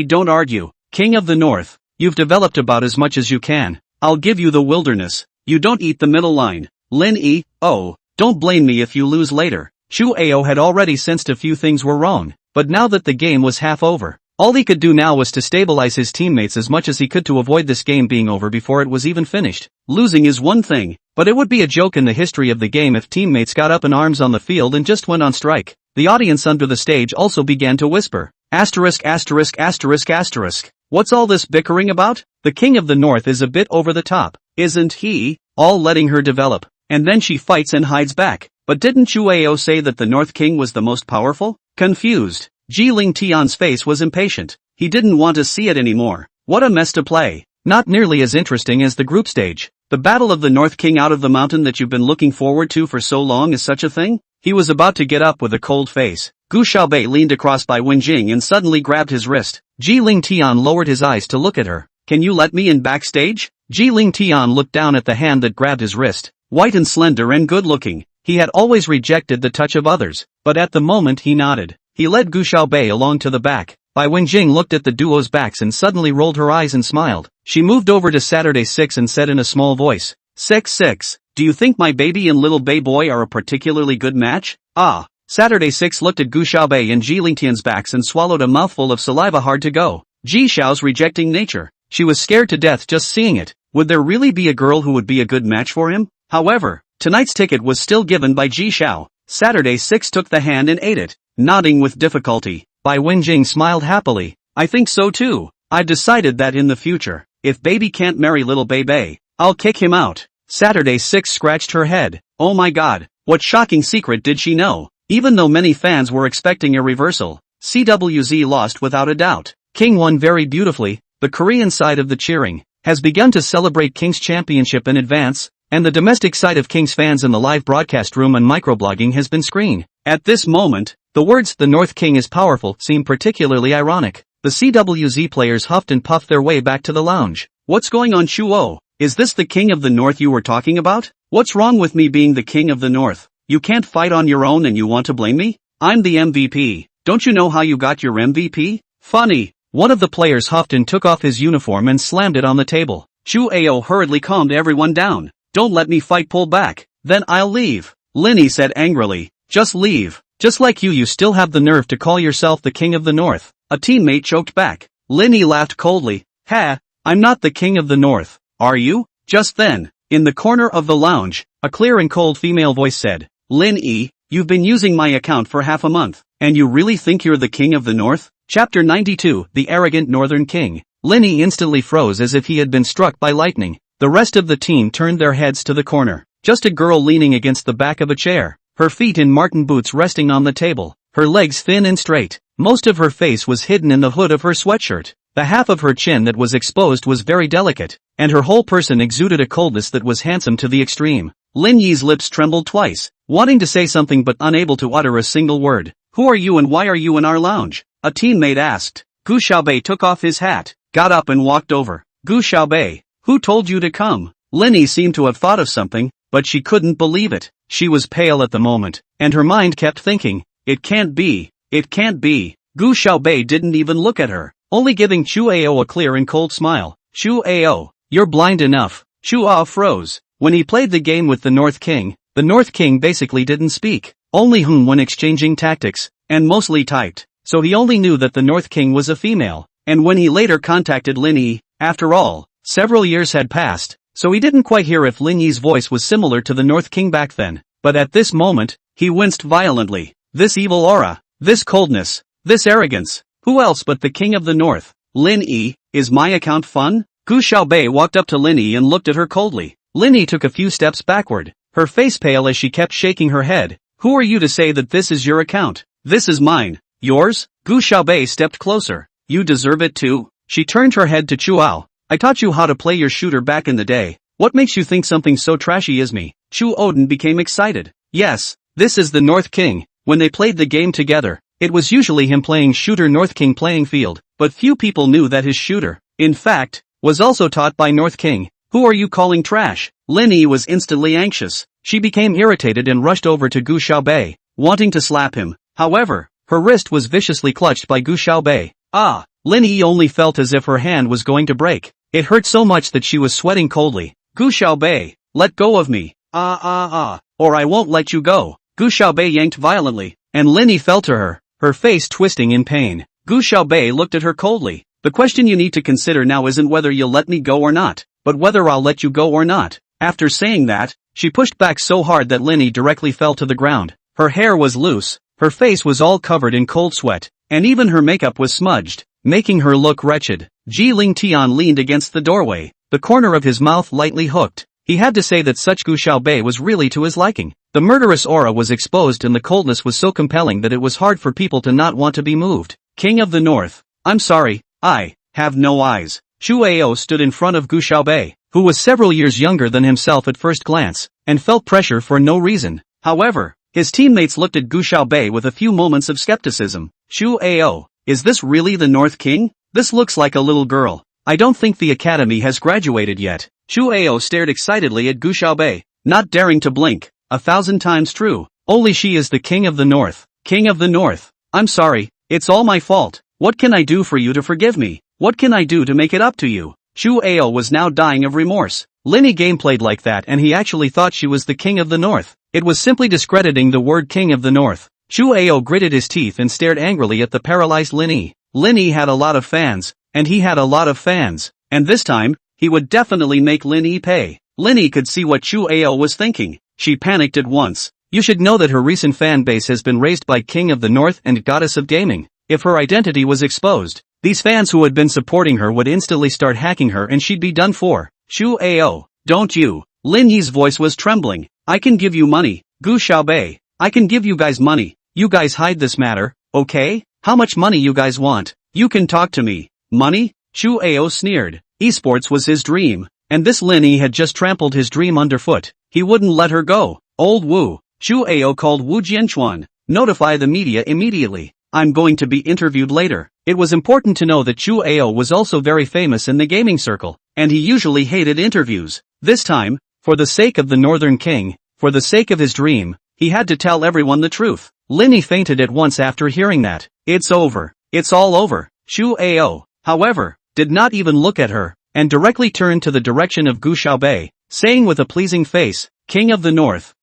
don't argue. King of the North, you've developed about as much as you can. I'll give you the wilderness. You don't eat the middle line. Linny, oh, don't blame me if you lose later. Chu Ao had already sensed a few things were wrong, but now that the game was half over, all he could do now was to stabilize his teammates as much as he could to avoid this game being over before it was even finished. Losing is one thing, but it would be a joke in the history of the game if teammates got up in arms on the field and just went on strike. The audience under the stage also began to whisper. Asterisk asterisk asterisk asterisk. What's all this bickering about? The King of the North is a bit over the top, isn't he? All letting her develop, and then she fights and hides back. But didn't Chu Ao say that the North King was the most powerful? Confused, Ji Ling Tian's face was impatient. He didn't want to see it anymore. What a mess to play. Not nearly as interesting as the group stage. The battle of the North King out of the mountain that you've been looking forward to for so long is such a thing? He was about to get up with a cold face. Gu Xiaobei leaned across by Wenjing and suddenly grabbed his wrist. Ji Ling Tian lowered his eyes to look at her. Can you let me in backstage? Ji Ling Tian looked down at the hand that grabbed his wrist. White and slender and good-looking, he had always rejected the touch of others, but at the moment he nodded. He led Gu Xiaobei along to the back. Bai Wenjing looked at the duo's backs and suddenly rolled her eyes and smiled. She moved over to Saturday 6 and said in a small voice, 6, do you think my baby and little bay boy are a particularly good match? Ah. Saturday 6 looked at Gu Xiaobei and Ji Lingtian's backs and swallowed a mouthful of saliva hard to go. Ji Xiao's rejecting nature. She was scared to death just seeing it. Would there really be a girl who would be a good match for him? However, tonight's ticket was still given by Ji Xiao. Saturday 6 took the hand and ate it, nodding with difficulty. Bai Wenjing smiled happily. I think so too. I've decided that in the future, if baby can't marry little Bei, I'll kick him out. Saturday 6 scratched her head. Oh my god, what shocking secret did she know? Even though many fans were expecting a reversal, CWZ lost without a doubt. King won very beautifully. The Korean side of the cheering has begun to celebrate King's championship in advance, and the domestic side of King's fans in the live broadcast room and microblogging has been screened. At this moment, the words "the North King is powerful" seem particularly ironic. The CWZ players huffed and puffed their way back to the lounge. What's going on, Chuo? Is this the King of the North you were talking about? What's wrong with me being the King of the North? You can't fight on your own and you want to blame me? I'm the MVP. Don't you know how you got your MVP? Funny. One of the players huffed and took off his uniform and slammed it on the table. Chu Ao hurriedly calmed everyone down. Don't let me fight, pull back. Then I'll leave. Linny said angrily. Just leave. Just like you still have the nerve to call yourself the King of the North. A teammate choked back. Linny laughed coldly. Ha, I'm not the King of the North. Are you? Just then, in the corner of the lounge, a clear and cold female voice said, Linny, you've been using my account for half a month, and you really think you're the King of the North? Chapter 92, The Arrogant Northern King. Linny instantly froze as if he had been struck by lightning. The rest of the team turned their heads to the corner. Just a girl leaning against the back of a chair, her feet in marten boots resting on the table, her legs thin and straight. Most of her face was hidden in the hood of her sweatshirt. The half of her chin that was exposed was very delicate, and her whole person exuded a coldness that was handsome to the extreme. Lin Yi's lips trembled twice, wanting to say something but unable to utter a single word. Who are you and why are you in our lounge? A teammate asked. Gu Xiaobei took off his hat, got up and walked over. Gu Xiaobei, who told you to come? Linny seemed to have thought of something, but she couldn't believe it. She was pale at the moment, and her mind kept thinking, it can't be, it can't be. Gu Xiaobei didn't even look at her, only giving Chu Ao a clear and cold smile. Chu Ao, you're blind enough. Chu Ao froze. When he played the game with the North King basically didn't speak, only when exchanging tactics, and mostly typed, so he only knew that the North King was a female, and when he later contacted Lin Yi, after all, several years had passed, so he didn't quite hear if Lin Yi's voice was similar to the North King back then, but at this moment, he winced violently. This evil aura, this coldness, this arrogance, who else but the King of the North? Lin Yi, is my account fun? Gu Xiaobei walked up to Lin Yi and looked at her coldly. Lin Yi took a few steps backward, her face pale as she kept shaking her head. Who are you to say that this is your account? This is mine. Yours? Gu Xiaobei stepped closer. You deserve it too. She turned her head to Chu Ao. I taught you how to play your shooter back in the day. What makes you think something so trashy is me? Chu Odin became excited. Yes, this is the North King. When they played the game together, it was usually him playing shooter North King playing field, but few people knew that his shooter, in fact, was also taught by North King. Who are you calling trash? Lin Yi was instantly anxious. She became irritated and rushed over to Gu Xiaobei, wanting to slap him. However, her wrist was viciously clutched by Gu Xiaobei. Ah! Lin Yi only felt as if her hand was going to break. It hurt so much that she was sweating coldly. Gu Xiaobei, let go of me. Or I won't let you go. Gu Xiaobei yanked violently, and Lin Yi fell to her face twisting in pain. Gu Xiaobei looked at her coldly. The question you need to consider now isn't whether you'll let me go or not, but whether I'll let you go or not. After saying that, she pushed back so hard that Lin Yi directly fell to the ground. Her hair was loose, her face was all covered in cold sweat, and even her makeup was smudged, making her look wretched. Ji Ling Tian leaned against the doorway, the corner of his mouth lightly hooked. He had to say that such Gu Xiaobei was really to his liking. The murderous aura was exposed and the coldness was so compelling that it was hard for people to not want to be moved. King of the North. I'm sorry, I have no eyes. Chu Ao stood in front of Gu Xiaobei, who was several years younger than himself at first glance, and felt pressure for no reason. However, his teammates looked at Gu Xiaobei with a few moments of skepticism. Chu Ao, is this really the North King? This looks like a little girl. I don't think the academy has graduated yet. Chu Ao stared excitedly at Gu Xiaobei, not daring to blink. 1,000 times true. Only she is the king of the north. King of the north. I'm sorry, it's all my fault. What can I do for you to forgive me? What can I do to make it up to you? Chu Ao was now dying of remorse. Linny gameplayed like that and he actually thought she was the king of the north. It was simply discrediting the word king of the north. Chu Ao gritted his teeth and stared angrily at the paralyzed Linny. Linny had a lot of fans, and he had a lot of fans, and this time, he would definitely make Linny pay. Linny could see what Chu Ao was thinking. She panicked at once. You should know that her recent fan base has been raised by King of the North and Goddess of Gaming. If her identity was exposed, these fans who had been supporting her would instantly start hacking her and she'd be done for. Chu Ao, don't you? Lin Yi's voice was trembling. I can give you money, Gu Xiaobei. I can give you guys money. You guys hide this matter, okay? How much money you guys want? You can talk to me. Money? Chu Ao sneered. Esports was his dream, and this Linny had just trampled his dream underfoot. He wouldn't let her go. Old Wu. Chu Ao called Wu Jianchuan. Notify the media immediately. I'm going to be interviewed later. It was important to know that Chu Ao was also very famous in the gaming circle, and he usually hated interviews. This time, for the sake of the Northern King, for the sake of his dream, he had to tell everyone the truth. Linny fainted at once after hearing that. It's over. It's all over. Chu Ao, however, did not even look at her, and directly turned to the direction of Gu Xiaobei, saying with a pleasing face, King of the North,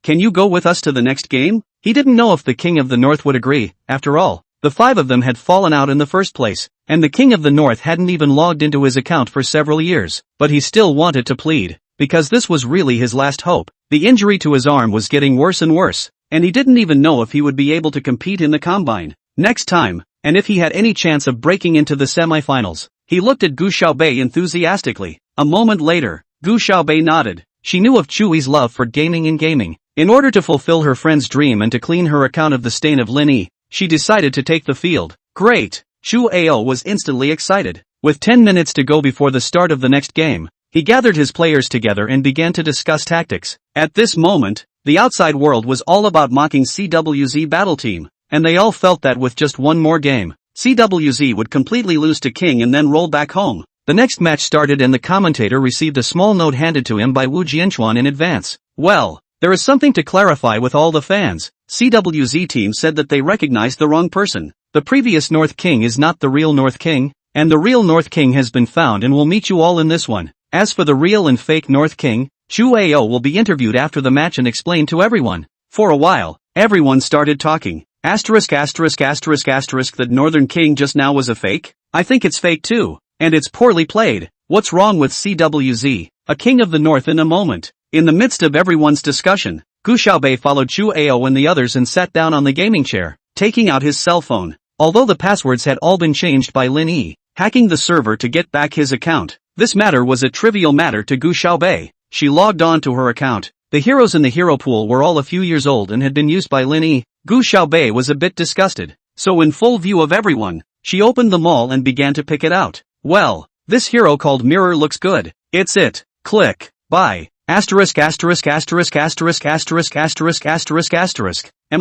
can you go with us to the next game? He didn't know if the King of the North would agree. After all, the 5 of them had fallen out in the first place, and the King of the North hadn't even logged into his account for several years, but he still wanted to plead, because this was really his last hope. The injury to his arm was getting worse and worse, and he didn't even know if he would be able to compete in the combine next time, and if he had any chance of breaking into the semifinals. He looked at Gu Xiaobei enthusiastically. A moment later, Gu Xiaobei nodded. She knew of Chui's love for gaming and gaming. In order to fulfill her friend's dream and to clean her account of the stain of Linny, she decided to take the field. Great! Chu Ao was instantly excited. With 10 minutes to go before the start of the next game, he gathered his players together and began to discuss tactics. At this moment, the outside world was all about mocking CWZ Battle Team, and they all felt that with just one more game, CWZ would completely lose to King and then roll back home. The next match started and the commentator received a small note handed to him by Wu Jianchuan in advance. Well, there is something to clarify with all the fans. CWZ team said that they recognized the wrong person. The previous North King is not the real North King, and the real North King has been found and will meet you all in this one. As for the real and fake North King, Chu Ao will be interviewed after the match and explain to everyone. For a while, everyone started talking. That Northern King just now was a fake? I think it's fake too, and it's poorly played. What's wrong with CWZ? A King of the North in a moment. In the midst of everyone's discussion, Gu Xiaobei followed Chu Ao and the others and sat down on the gaming chair, taking out his cell phone. Although the passwords had all been changed by Lin Yi, hacking the server to get back his account, this matter was a trivial matter to Gu Xiaobei. She logged on to her account. The heroes in the hero pool were all a few years old and had been used by Lin Yi. Gu Xiaobei was a bit disgusted. So in full view of everyone, she opened them all and began to pick it out. Well, this hero called Mirror looks good. It's it. Click. Buy. Am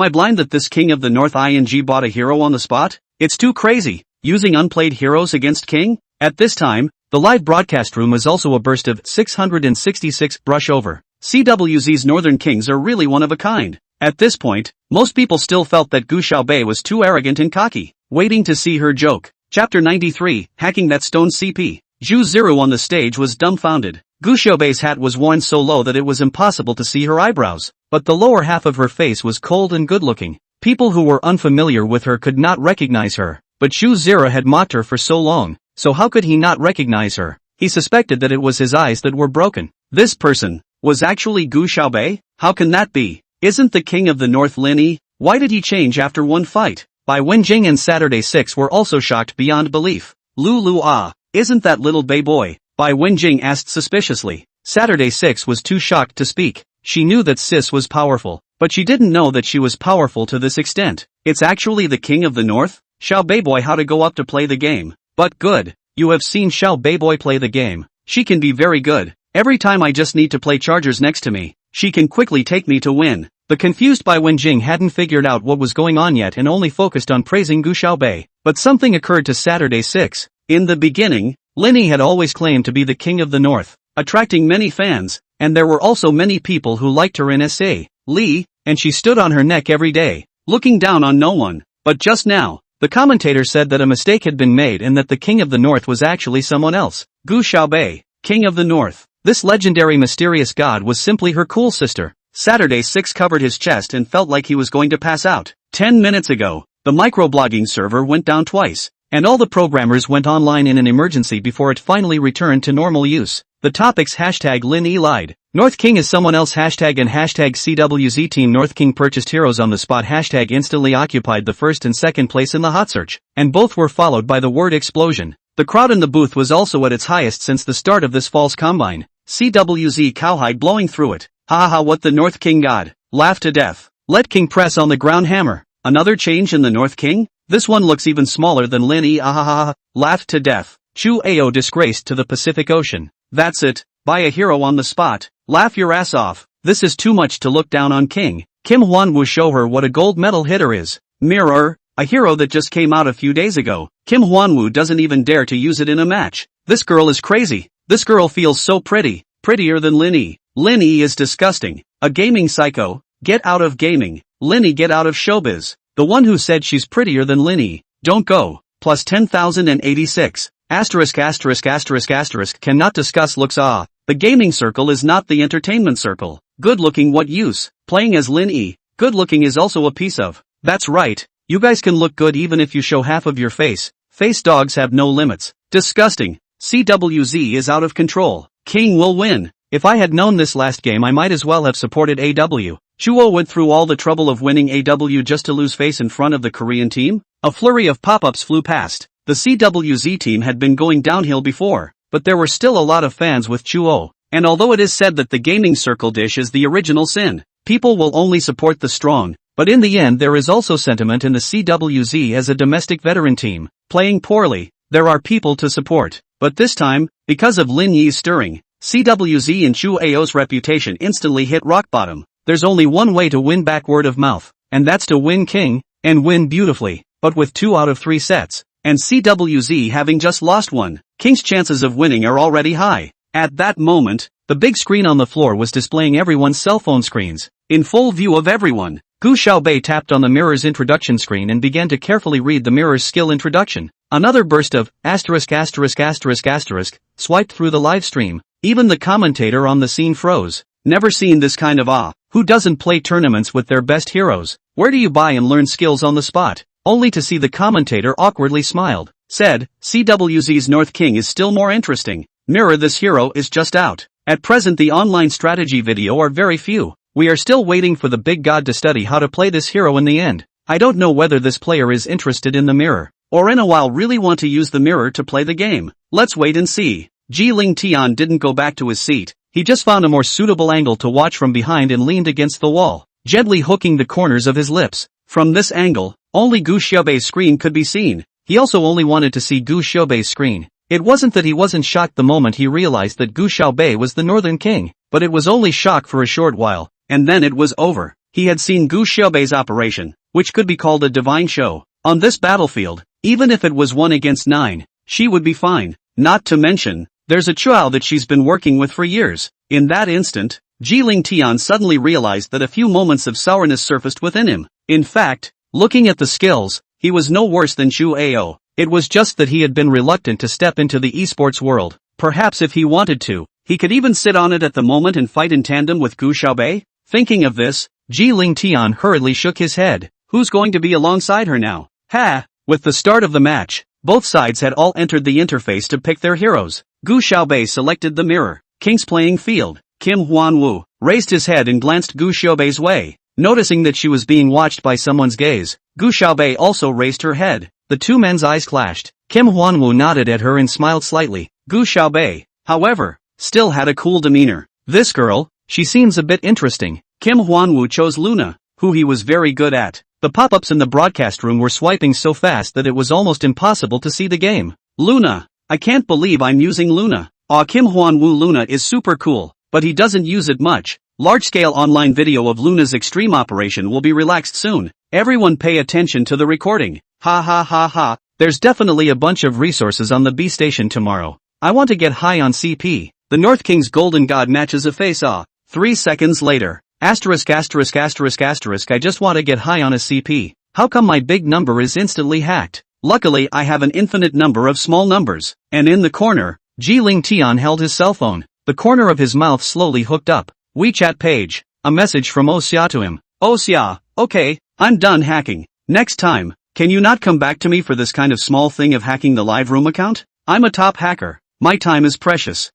I blind that this King of the North ing bought a hero on the spot? It's too crazy. Using unplayed heroes against King? At this time, the live broadcast room was also a burst of 666 brush over. CWZ's Northern Kings are really one of a kind. At this point, most people still felt that Gu Xiaobei was too arrogant and cocky, waiting to see her joke. Chapter 93, Hacking That Stone CP. Zhu Ziru on the stage was dumbfounded. Gu Xiaobei's hat was worn so low that it was impossible to see her eyebrows, but the lower half of her face was cold and good-looking. People who were unfamiliar with her could not recognize her, but Zhu Ziru had mocked her for so long, so how could he not recognize her? He suspected that it was his eyes that were broken. This person was actually Gu Xiaobei? How can that be? Isn't the King of the North Lin Yi? Why did he change after one fight? Bai Wenjing and Saturday 6 were also shocked beyond belief. Lu ah, isn't that little Bei boy? Bai Wenjing asked suspiciously. Saturday 6 was too shocked to speak. She knew that Sis was powerful, but she didn't know that she was powerful to this extent. It's actually the King of the North? Xiao Beiboy how to go up to play the game. But good. You have seen Xiao Beiboy play the game. She can be very good. Every time I just need to play chargers next to me, she can quickly take me to win. The confused Bai Wenjing hadn't figured out what was going on yet and only focused on praising Gu Xiaobei. But something occurred to Saturday 6. In the beginning, Lin Yi had always claimed to be the King of the North. attracting many fans, and there were also many people who liked her in SA. Lee, and she stood on her neck every day, looking down on no one. But just now, the commentator said that a mistake had been made and that the King of the North was actually someone else. Gu Xiaobei, King of the North. This legendary mysterious god was simply her cool sister. Saturday 6 covered his chest and felt like he was going to pass out. 10 minutes ago, the microblogging server went down twice, and all the programmers went online in an emergency before it finally returned to normal use. The topics hashtag Lin E lied. North King is someone else hashtag and hashtag CWZ team North King purchased heroes on the spot hashtag instantly occupied the first and second place in the hot search, and both were followed by the word explosion. The crowd in the booth was also at its highest since the start of this false combine. CWZ cowhide blowing through it. Ha ha ha, what the North King god. Laugh to death. Let King press on the ground hammer. Another change in the North King? This one looks even smaller than Lin E. Ah ha ha ha. Laugh to death. Chu Ao disgraced to the Pacific Ocean. That's it. Buy a hero on the spot. Laugh your ass off. This is too much to look down on King. Kim Hwan-woo show her what a gold medal hitter is. Mirror, a hero that just came out a few days ago. Kim Hwan-woo doesn't even dare to use it in a match. This girl is crazy. This girl feels so pretty. Prettier than Lin E. Lin E is disgusting. A gaming psycho. Get out of gaming. Lin E, get out of showbiz. The one who said she's prettier than Lin E. Don't go. Plus 10,086. Asterisk asterisk asterisk asterisk cannot discuss looks. The gaming circle is not the entertainment circle. Good looking, what use? Playing as Lin E. Good looking is also a piece of. That's right. You guys can look good even if you show half of your face. Face dogs have no limits. Disgusting. CWZ is out of control. King will win. If I had known this last game I might as well have supported AW. Chuo went through all the trouble of winning AW just to lose face in front of the Korean team? A flurry of pop-ups flew past. The CWZ team had been going downhill before, but there were still a lot of fans with Chuo. And although it is said that the gaming circle dish is the original sin, people will only support the strong. But in the end there is also sentiment in the CWZ as a domestic veteran team. Playing poorly, there are people to support. But this time, because of Lin Yi's stirring, CWZ and Chu Ao's reputation instantly hit rock bottom. There's only one way to win back word of mouth, and that's to win King, and win beautifully, but with 2 out of 3 sets. And CWZ having just lost one, King's chances of winning are already high. At that moment, the big screen on the floor was displaying everyone's cell phone screens, in full view of everyone. Gu Xiaobei tapped on the mirror's introduction screen and began to carefully read the mirror's skill introduction. Another burst of asterisk asterisk asterisk asterisk swiped through the live stream. Even the commentator on the scene froze. Never seen this kind of Who doesn't play tournaments with their best heroes? Where do you buy and learn skills on the spot? Only to see the commentator awkwardly smiled. Said, CWZ's North King is still more interesting. Mirror, this hero is just out. At present the online strategy video are very few. We are still waiting for the big god to study how to play this hero in the end. I don't know whether this player is interested in the mirror, or in a while really want to use the mirror to play the game. Let's wait and see. Ji Ling Tian didn't go back to his seat. He just found a more suitable angle to watch from behind and leaned against the wall, gently hooking the corners of his lips. From this angle, only Gu Xiaobei's screen could be seen. He also only wanted to see Gu Xiaobei's screen. It wasn't that he wasn't shocked the moment he realized that Gu Xiaobei was the Northern King, but it was only shock for a short while, and then it was over. He had seen Gu Xiaobei's operation, which could be called a divine show. On this battlefield, even if it was 1 against 9, she would be fine. Not to mention, there's a Chuo that she's been working with for years. In that instant, Ji Ling Tian suddenly realized that a few moments of sourness surfaced within him. In fact, looking at the skills, he was no worse than Chu Ao. It was just that he had been reluctant to step into the esports world. Perhaps if he wanted to, he could even sit on it at the moment and fight in tandem with Gu Xiaobei. Thinking of this, Ji Ling Tian hurriedly shook his head. Who's going to be alongside her now? With the start of the match, both sides had all entered the interface to pick their heroes. Gu Xiaobei selected the mirror. King's playing field. Kim Hwan-woo raised his head and glanced Gu Xiaobei's way. Noticing that she was being watched by someone's gaze, Gu Xiaobei also raised her head. The two men's eyes clashed. Kim Hwan-woo nodded at her and smiled slightly. Gu Xiaobei, however, still had a cool demeanor. This girl, she seems a bit interesting. Kim Hwan-woo chose Luna, who he was very good at. The pop-ups in the broadcast room were swiping so fast that it was almost impossible to see the game. Luna. I can't believe I'm using Luna. Kim Hwan-woo Luna is super cool, but he doesn't use it much. Large-scale online video of Luna's extreme operation will be relaxed soon. Everyone pay attention to the recording. Ha ha ha ha. There's definitely a bunch of resources on the B station tomorrow. I want to get high on CP. The North King's golden god matches a face-off. 3 seconds later. Asterisk asterisk asterisk asterisk I just want to get high on a CP. How come my big number is instantly hacked? Luckily I have an infinite number of small numbers. And in the corner, Ji-Ling Tian held his cell phone. The corner of his mouth slowly hooked up. WeChat page. A message from Oxia to him. Oxia, okay, I'm done hacking. Next time, can you not come back to me for this kind of small thing of hacking the live room account? I'm a top hacker. My time is precious.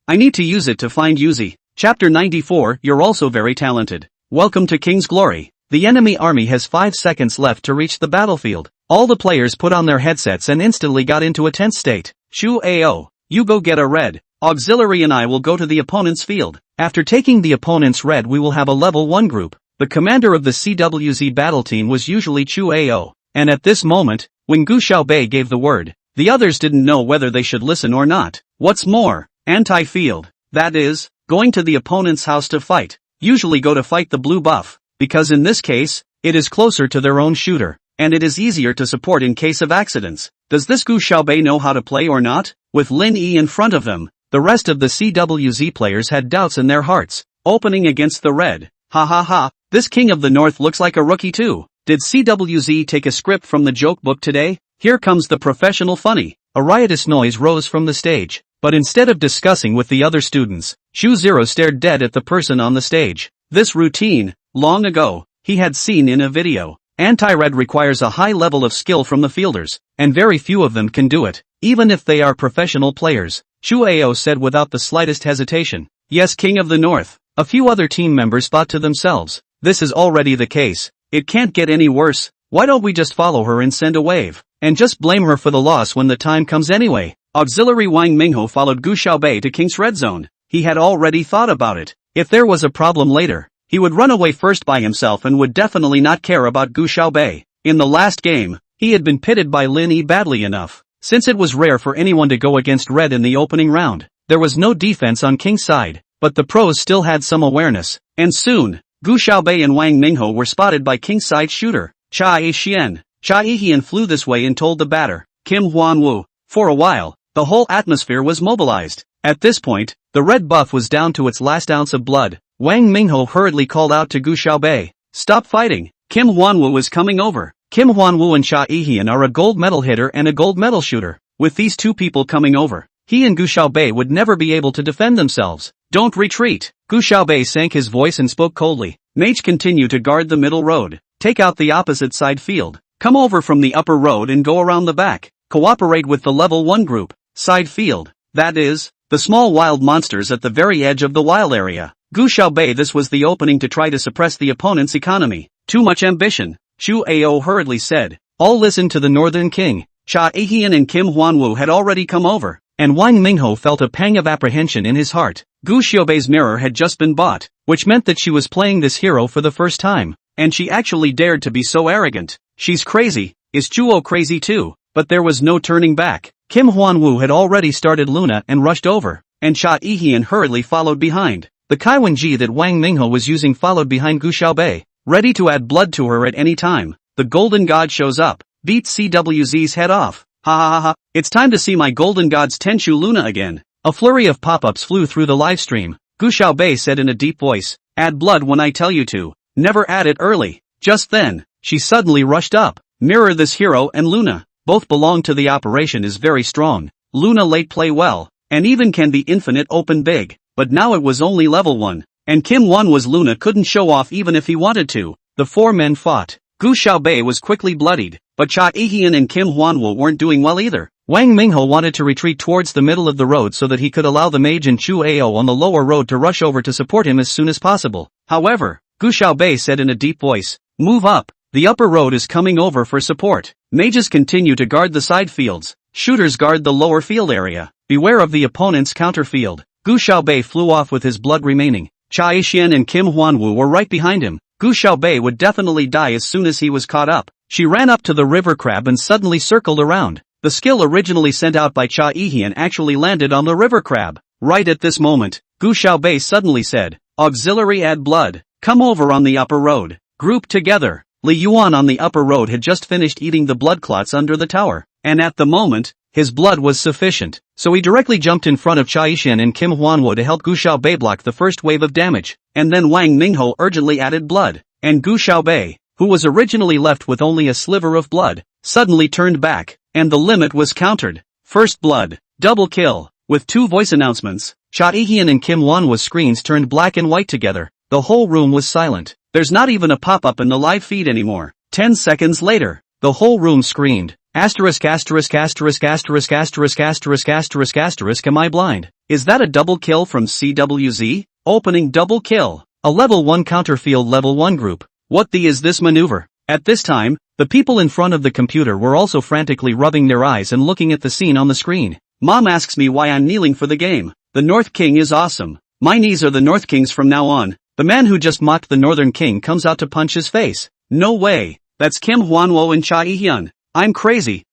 I need to use it to find Yuzi. Chapter 94. You're also very talented. Welcome to King's Glory. The enemy army has 5 seconds left to reach the battlefield. All the players put on their headsets and instantly got into a tense state. Shu Ao, you go get a red. Auxiliary and I will go to the opponent's field. After taking the opponent's red we will have a level 1 group. The commander of the CWZ battle team was usually Chu Ao. And at this moment, when Gu Xiaobei gave the word, the others didn't know whether they should listen or not. What's more, anti-field, that is, going to the opponent's house to fight, usually go to fight the blue buff, because in this case, it is closer to their own shooter, and it is easier to support in case of accidents. Does this Gu Xiaobei know how to play or not? With Lin Yi in front of them, the rest of the CWZ players had doubts in their hearts. Opening against the red. Ha ha ha, this King of the North looks like a rookie too. Did CWZ take a script from the joke book today? Here comes the professional funny. A riotous noise rose from the stage. But instead of discussing with the other students, Shu Zero stared dead at the person on the stage. This routine, long ago, he had seen in a video. Anti-red requires a high level of skill from the fielders, and very few of them can do it, even if they are professional players. Shu Ao said without the slightest hesitation. Yes, King of the North. A few other team members thought to themselves, this is already the case. It can't get any worse. Why don't we just follow her and send a wave, and just blame her for the loss when the time comes anyway? Auxiliary Wang Mingho followed Gu Xiaobei to King's Red Zone. He had already thought about it. If there was a problem later, he would run away first by himself and would definitely not care about Gu Xiaobei. In the last game, he had been pitted by Lin Yi badly enough. Since it was rare for anyone to go against red in the opening round, there was no defense on King's side, but the pros still had some awareness. And soon, Gu Xiaobei and Wang Mingho were spotted by King's side shooter, Cha Yixian. Cha Yixian flew this way and told the batter, Kim Huanwu. For a while, the whole atmosphere was mobilized. At this point, the red buff was down to its last ounce of blood. Wang Mingho hurriedly called out to Gu Xiaobei, stop fighting, Kim Huanwu is coming over. Kim Huanwu and Cha Yixian are a gold medal hitter and a gold medal shooter. With these two people coming over, he and Gu Xiaobei would never be able to defend themselves. Don't retreat. Gu Xiaobei sank his voice and spoke coldly. Mage continue to guard the middle road. Take out the opposite side field. Come over from the upper road and go around the back. Cooperate with the level 1 group. Side field. That is, the small wild monsters at the very edge of the wild area. Gu Xiaobei, this was the opening to try to suppress the opponent's economy. Too much ambition. Shu Ao hurriedly said. All listen to the Northern King. Cha Yixian and Kim Huanwu had already come over, and Wang Mingho felt a pang of apprehension in his heart. Gu Xiaobei's mirror had just been bought, which meant that she was playing this hero for the first time, and she actually dared to be so arrogant. She's crazy. Is Chuo crazy too? But there was no turning back. Kim Huanwu had already started Luna and rushed over, and Cha Yixian hurriedly followed behind. The Kaiwan Ji that Wang Mingho was using followed behind Gu Xiaobei, ready to add blood to her at any time. The Golden God shows up, beats CWZ's head off. Ha ha ha ha, it's time to see my Golden God's Tenshu Luna again. A flurry of pop-ups flew through the live stream. Gu Xiaobei said in a deep voice, add blood when I tell you to. Never add it early. Just then, she suddenly rushed up. Mirror this hero and Luna. Both belong to the operation is very strong. Luna late play well, and even can be infinite open big. But now it was only level 1. And Kim 1 was Luna couldn't show off even if he wanted to. The 4 men fought. Gu Xiaobei was quickly bloodied, but Cha Yixian and Kim Huanwu weren't doing well either. Wang Mingho wanted to retreat towards the middle of the road so that he could allow the mage and Chu Ao on the lower road to rush over to support him as soon as possible. However, Gu Xiaobei said in a deep voice, move up. The upper road is coming over for support. Mages continue to guard the side fields. Shooters guard the lower field area. Beware of the opponent's counter field. Gu Xiaobei flew off with his blood remaining. Cha Yixian and Kim Huanwu were right behind him. Gu Xiaobei would definitely die as soon as he was caught up. She ran up to the river crab and suddenly circled around. The skill originally sent out by Cha Yixian actually landed on the river crab. Right at this moment, Gu Xiaobei suddenly said, auxiliary add blood. Come over on the upper road. Group together. Li Yuan on the upper road had just finished eating the blood clots under the tower, and at the moment, his blood was sufficient, so he directly jumped in front of Chaixin and Kim Hwanwo to help Gu Xiaobei block the first wave of damage, and then Wang Mingho urgently added blood, and Gu Xiaobei, who was originally left with only a sliver of blood, suddenly turned back, and the limit was countered. First blood, double kill, with 2 voice announcements. Chaixin and Kim Hwanwo's screens turned black and white together. The whole room was silent. There's not even a pop-up in the live feed anymore. 10 seconds later, the whole room screamed. Asterisk asterisk asterisk asterisk asterisk asterisk asterisk asterisk am I blind? Is that a double kill from CWZ? Opening double kill. A level 1 counterfield level 1 group. What the is this maneuver? At this time, the people in front of the computer were also frantically rubbing their eyes and looking at the scene on the screen. Mom asks me why I'm kneeling for the game. The North King is awesome. My knees are the North King's from now on. The man who just mocked the Northern King comes out to punch his face. No way. That's Kim Hwanwo and Chaixin. I'm crazy.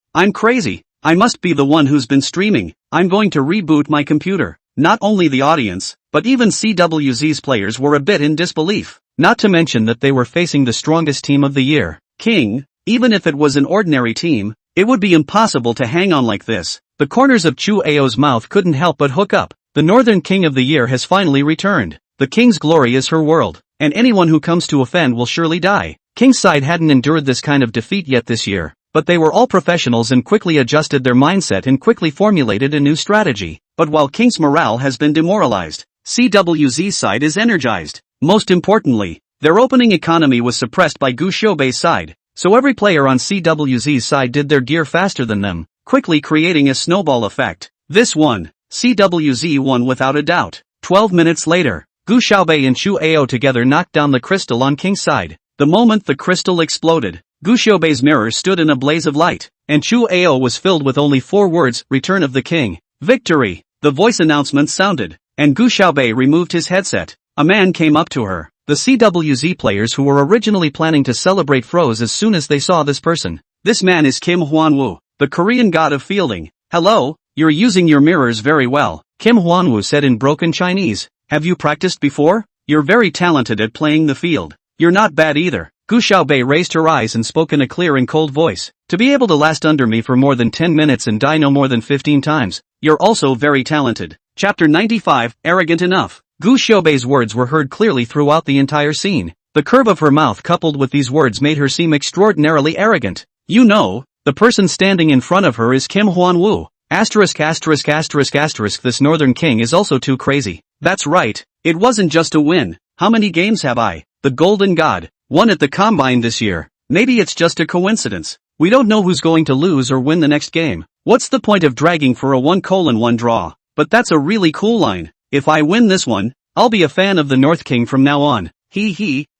I must be the one who's been streaming. I'm going to reboot my computer. Not only the audience, but even CWZ's players were a bit in disbelief. Not to mention that they were facing the strongest team of the year. King, even if it was an ordinary team, it would be impossible to hang on like this. The corners of Chu Ao's mouth couldn't help but hook up. The Northern King of the year has finally returned. The King's glory is her world, and anyone who comes to offend will surely die. King's side hadn't endured this kind of defeat yet this year, but they were all professionals and quickly adjusted their mindset and quickly formulated a new strategy. But while King's morale has been demoralized, CWZ's side is energized. Most importantly, their opening economy was suppressed by Gu Xiaobei's side, so every player on CWZ's side did their gear faster than them, quickly creating a snowball effect. This won. CWZ won without a doubt. 12 minutes later, Gu Xiaobei and Chu Ao together knocked down the crystal on King's side. The moment the crystal exploded, Gu Xiaobei's mirror stood in a blaze of light, and Chu Ao was filled with only 4 words: Return of the King. Victory! The voice announcement sounded, and Gu Xiaobei removed his headset. A man came up to her. The CWZ players who were originally planning to celebrate froze as soon as they saw this person. This man is Kim Hwanwo, the Korean god of fielding. Hello, you're using your mirrors very well, Kim Hwanwo said in broken Chinese. Have you practiced before? You're very talented at playing the field. You're not bad either. Gu Xiaobei raised her eyes and spoke in a clear and cold voice. To be able to last under me for more than 10 minutes and die no more than 15 times, you're also very talented. Chapter 95, Arrogant Enough. Gu Xiaobei's words were heard clearly throughout the entire scene. The curve of her mouth coupled with these words made her seem extraordinarily arrogant. You know, the person standing in front of her is Kim Hwanwo. Asterisk asterisk asterisk asterisk this Northern King is also too crazy. That's right, it wasn't just a win. How many games have I, the Golden God, won at the Combine this year? Maybe it's just a coincidence. We don't know who's going to lose or win the next game. What's the point of dragging for a 1:1 draw? But that's a really cool line. If I win this one, I'll be a fan of the North King from now on.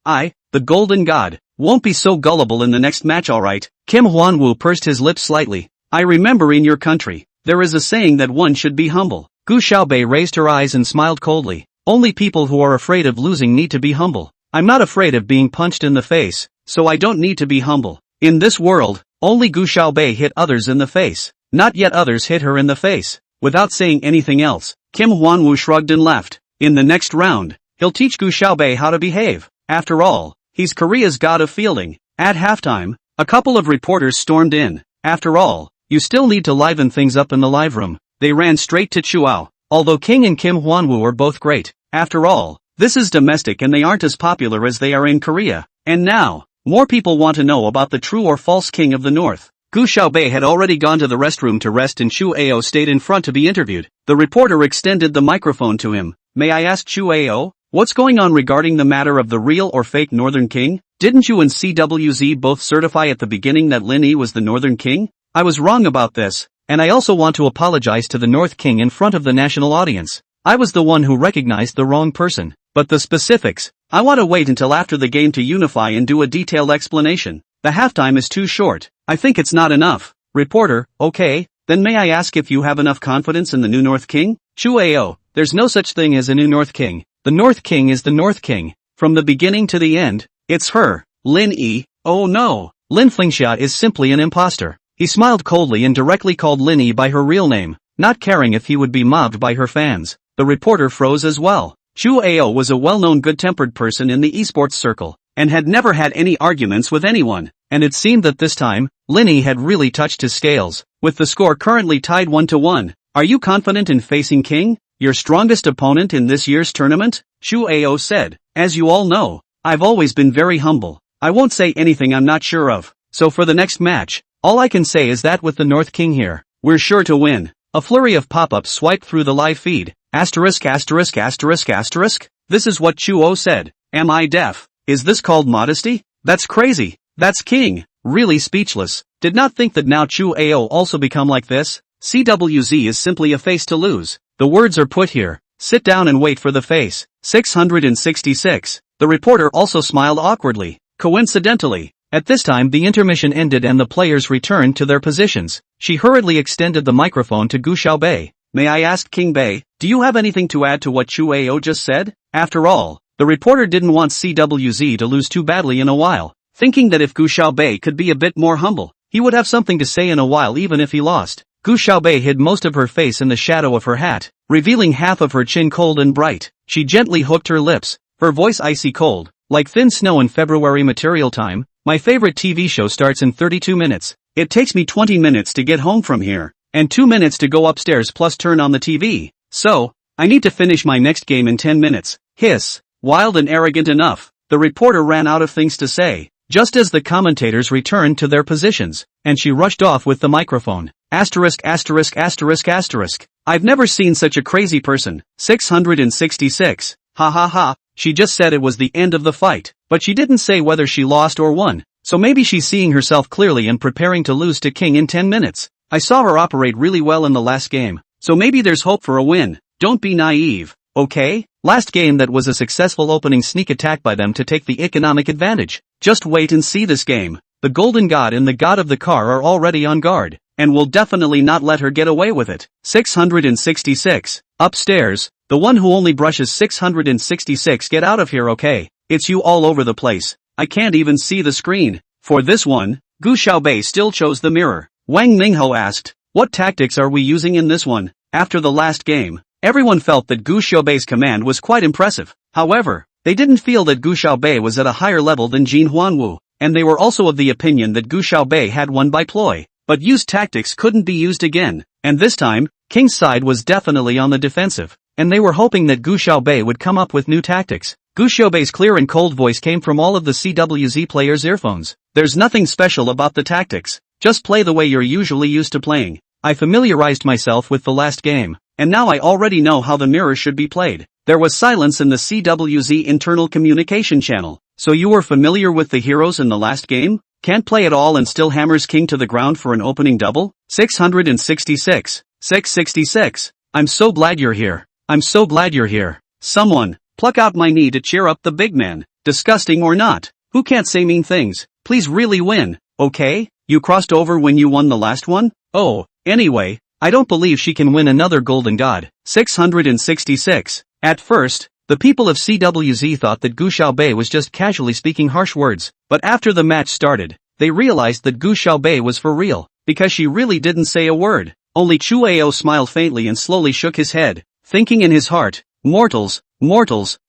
I, the Golden God, won't be so gullible in the next match, alright. Kim Hwanwo pursed his lips slightly. I remember in your country, there is a saying that one should be humble. Gu Xiaobei raised her eyes and smiled coldly. Only people who are afraid of losing need to be humble. I'm not afraid of being punched in the face, so I don't need to be humble. In this world, only Gu Xiaobei hit others in the face. Not yet others hit her in the face. Without saying anything else, Kim Hwanwo shrugged and left. In the next round, he'll teach Gu Xiaobei how to behave. After all, he's Korea's god of fielding. At halftime, a couple of reporters stormed in. After all, you still need to liven things up in the live room. They ran straight to Chuao. Although King and Kim Hwanwo are both great, after all, this is domestic and they aren't as popular as they are in Korea. And now, more people want to know about the true or false King of the North. Gu Xiaobei had already gone to the restroom to rest and Chu Ao stayed in front to be interviewed. The reporter extended the microphone to him. May I ask Chu Ao, what's going on regarding the matter of the real or fake Northern King? Didn't you and CWZ both certify at the beginning that Lin Yi was the Northern King? I was wrong about this, and I also want to apologize to the North King in front of the national audience. I was the one who recognized the wrong person. But the specifics, I want to wait until after the game to unify and do a detailed explanation. The halftime is too short. I think it's not enough. Reporter, okay, then may I ask if you have enough confidence in the new North King? Chu Ao, there's no such thing as a new North King. The North King is the North King. From the beginning to the end, it's her, Lin Yi. Oh no, Lin Fengxia is simply an imposter. He smiled coldly and directly called Lin Yi by her real name, not caring if he would be mobbed by her fans. The reporter froze as well. Chu Ao was a well-known good-tempered person in the esports circle, and had never had any arguments with anyone, and it seemed that this time, Lin Yi had really touched his scales. with the score currently tied 1-1. Are you confident in facing King, your strongest opponent in this year's tournament? Chu Ao said. As you all know, I've always been very humble. I won't say anything I'm not sure of. So for the next match, all I can say is that with the North King here, we're sure to win. A flurry of pop-ups swiped through the live feed. Asterisk asterisk asterisk asterisk. This is what Chu O said. Am I deaf? Is this called modesty? That's crazy. That's King. Really speechless. Did not think that now Chu Ao also become like this. CWZ is simply a face to lose. The words are put here. Sit down and wait for the face. 666. The reporter also smiled awkwardly. Coincidentally, at this time the intermission ended and the players returned to their positions. She hurriedly extended the microphone to Gu Xiaobei. May I ask King Bei, do you have anything to add to what Chu Ao just said? After all, the reporter didn't want CWZ to lose too badly in a while, thinking that if Gu Xiaobei could be a bit more humble, he would have something to say in a while even if he lost. Gu Xiaobei hid most of her face in the shadow of her hat, revealing half of her chin cold and bright. She gently hooked her lips, her voice icy cold, like thin snow in February. Material time. My favorite TV show starts in 32 minutes. It takes me 20 minutes to get home from here, and 2 minutes to go upstairs plus turn on the TV. So, I need to finish my next game in 10 minutes. Hiss. Wild and arrogant enough, the reporter ran out of things to say, just as the commentators returned to their positions, and she rushed off with the microphone. Asterisk asterisk asterisk asterisk. I've never seen such a crazy person. 666. Ha ha ha. She just said it was the end of the fight, but she didn't say whether she lost or won. So maybe she's seeing herself clearly and preparing to lose to King in 10 minutes. I saw her operate really well in the last game, so maybe there's hope for a win. Don't be naive, okay? Last game that was a successful opening sneak attack by them to take the economic advantage. Just wait and see this game. The Golden God and the God of the Car are already on guard, and will definitely not let her get away with it. 666. Upstairs, the one who only brushes 666. Get out of here, okay? It's you all over the place. I can't even see the screen. For this one, Gu Xiaobei still chose the mirror. Wang Mingho asked, what tactics are we using in this one? After the last game, everyone felt that Gu Xiaobei's command was quite impressive. However, they didn't feel that Gu Xiaobei was at a higher level than Jin Huanwu, and they were also of the opinion that Gu Xiaobei had won by ploy. But used tactics couldn't be used again, and this time, King's side was definitely on the defensive, and they were hoping that Gu Xiaobei would come up with new tactics. Gu Xiaobei's clear and cold voice came from all of the CWZ players' earphones. There's nothing special about the tactics, just play the way you're usually used to playing. I familiarized myself with the last game, and now I already know how the mirror should be played. There was silence in the CWZ internal communication channel. So you were familiar with the heroes in the last game? Can't play at all and still hammers King to the ground for an opening double? 666. 666. I'm so glad you're here. I'm so glad you're here. Someone, pluck out my knee to cheer up the big man. Disgusting or not, who can't say mean things? Please really win, okay? You crossed over when you won the last one? Oh, anyway, I don't believe she can win another Golden God. 666. At first, the people of CWZ thought that Gu Xiaobei was just casually speaking harsh words, but after the match started, they realized that Gu Xiaobei was for real, because she really didn't say a word. Only Chu Ao smiled faintly and slowly shook his head, thinking in his heart, mortals,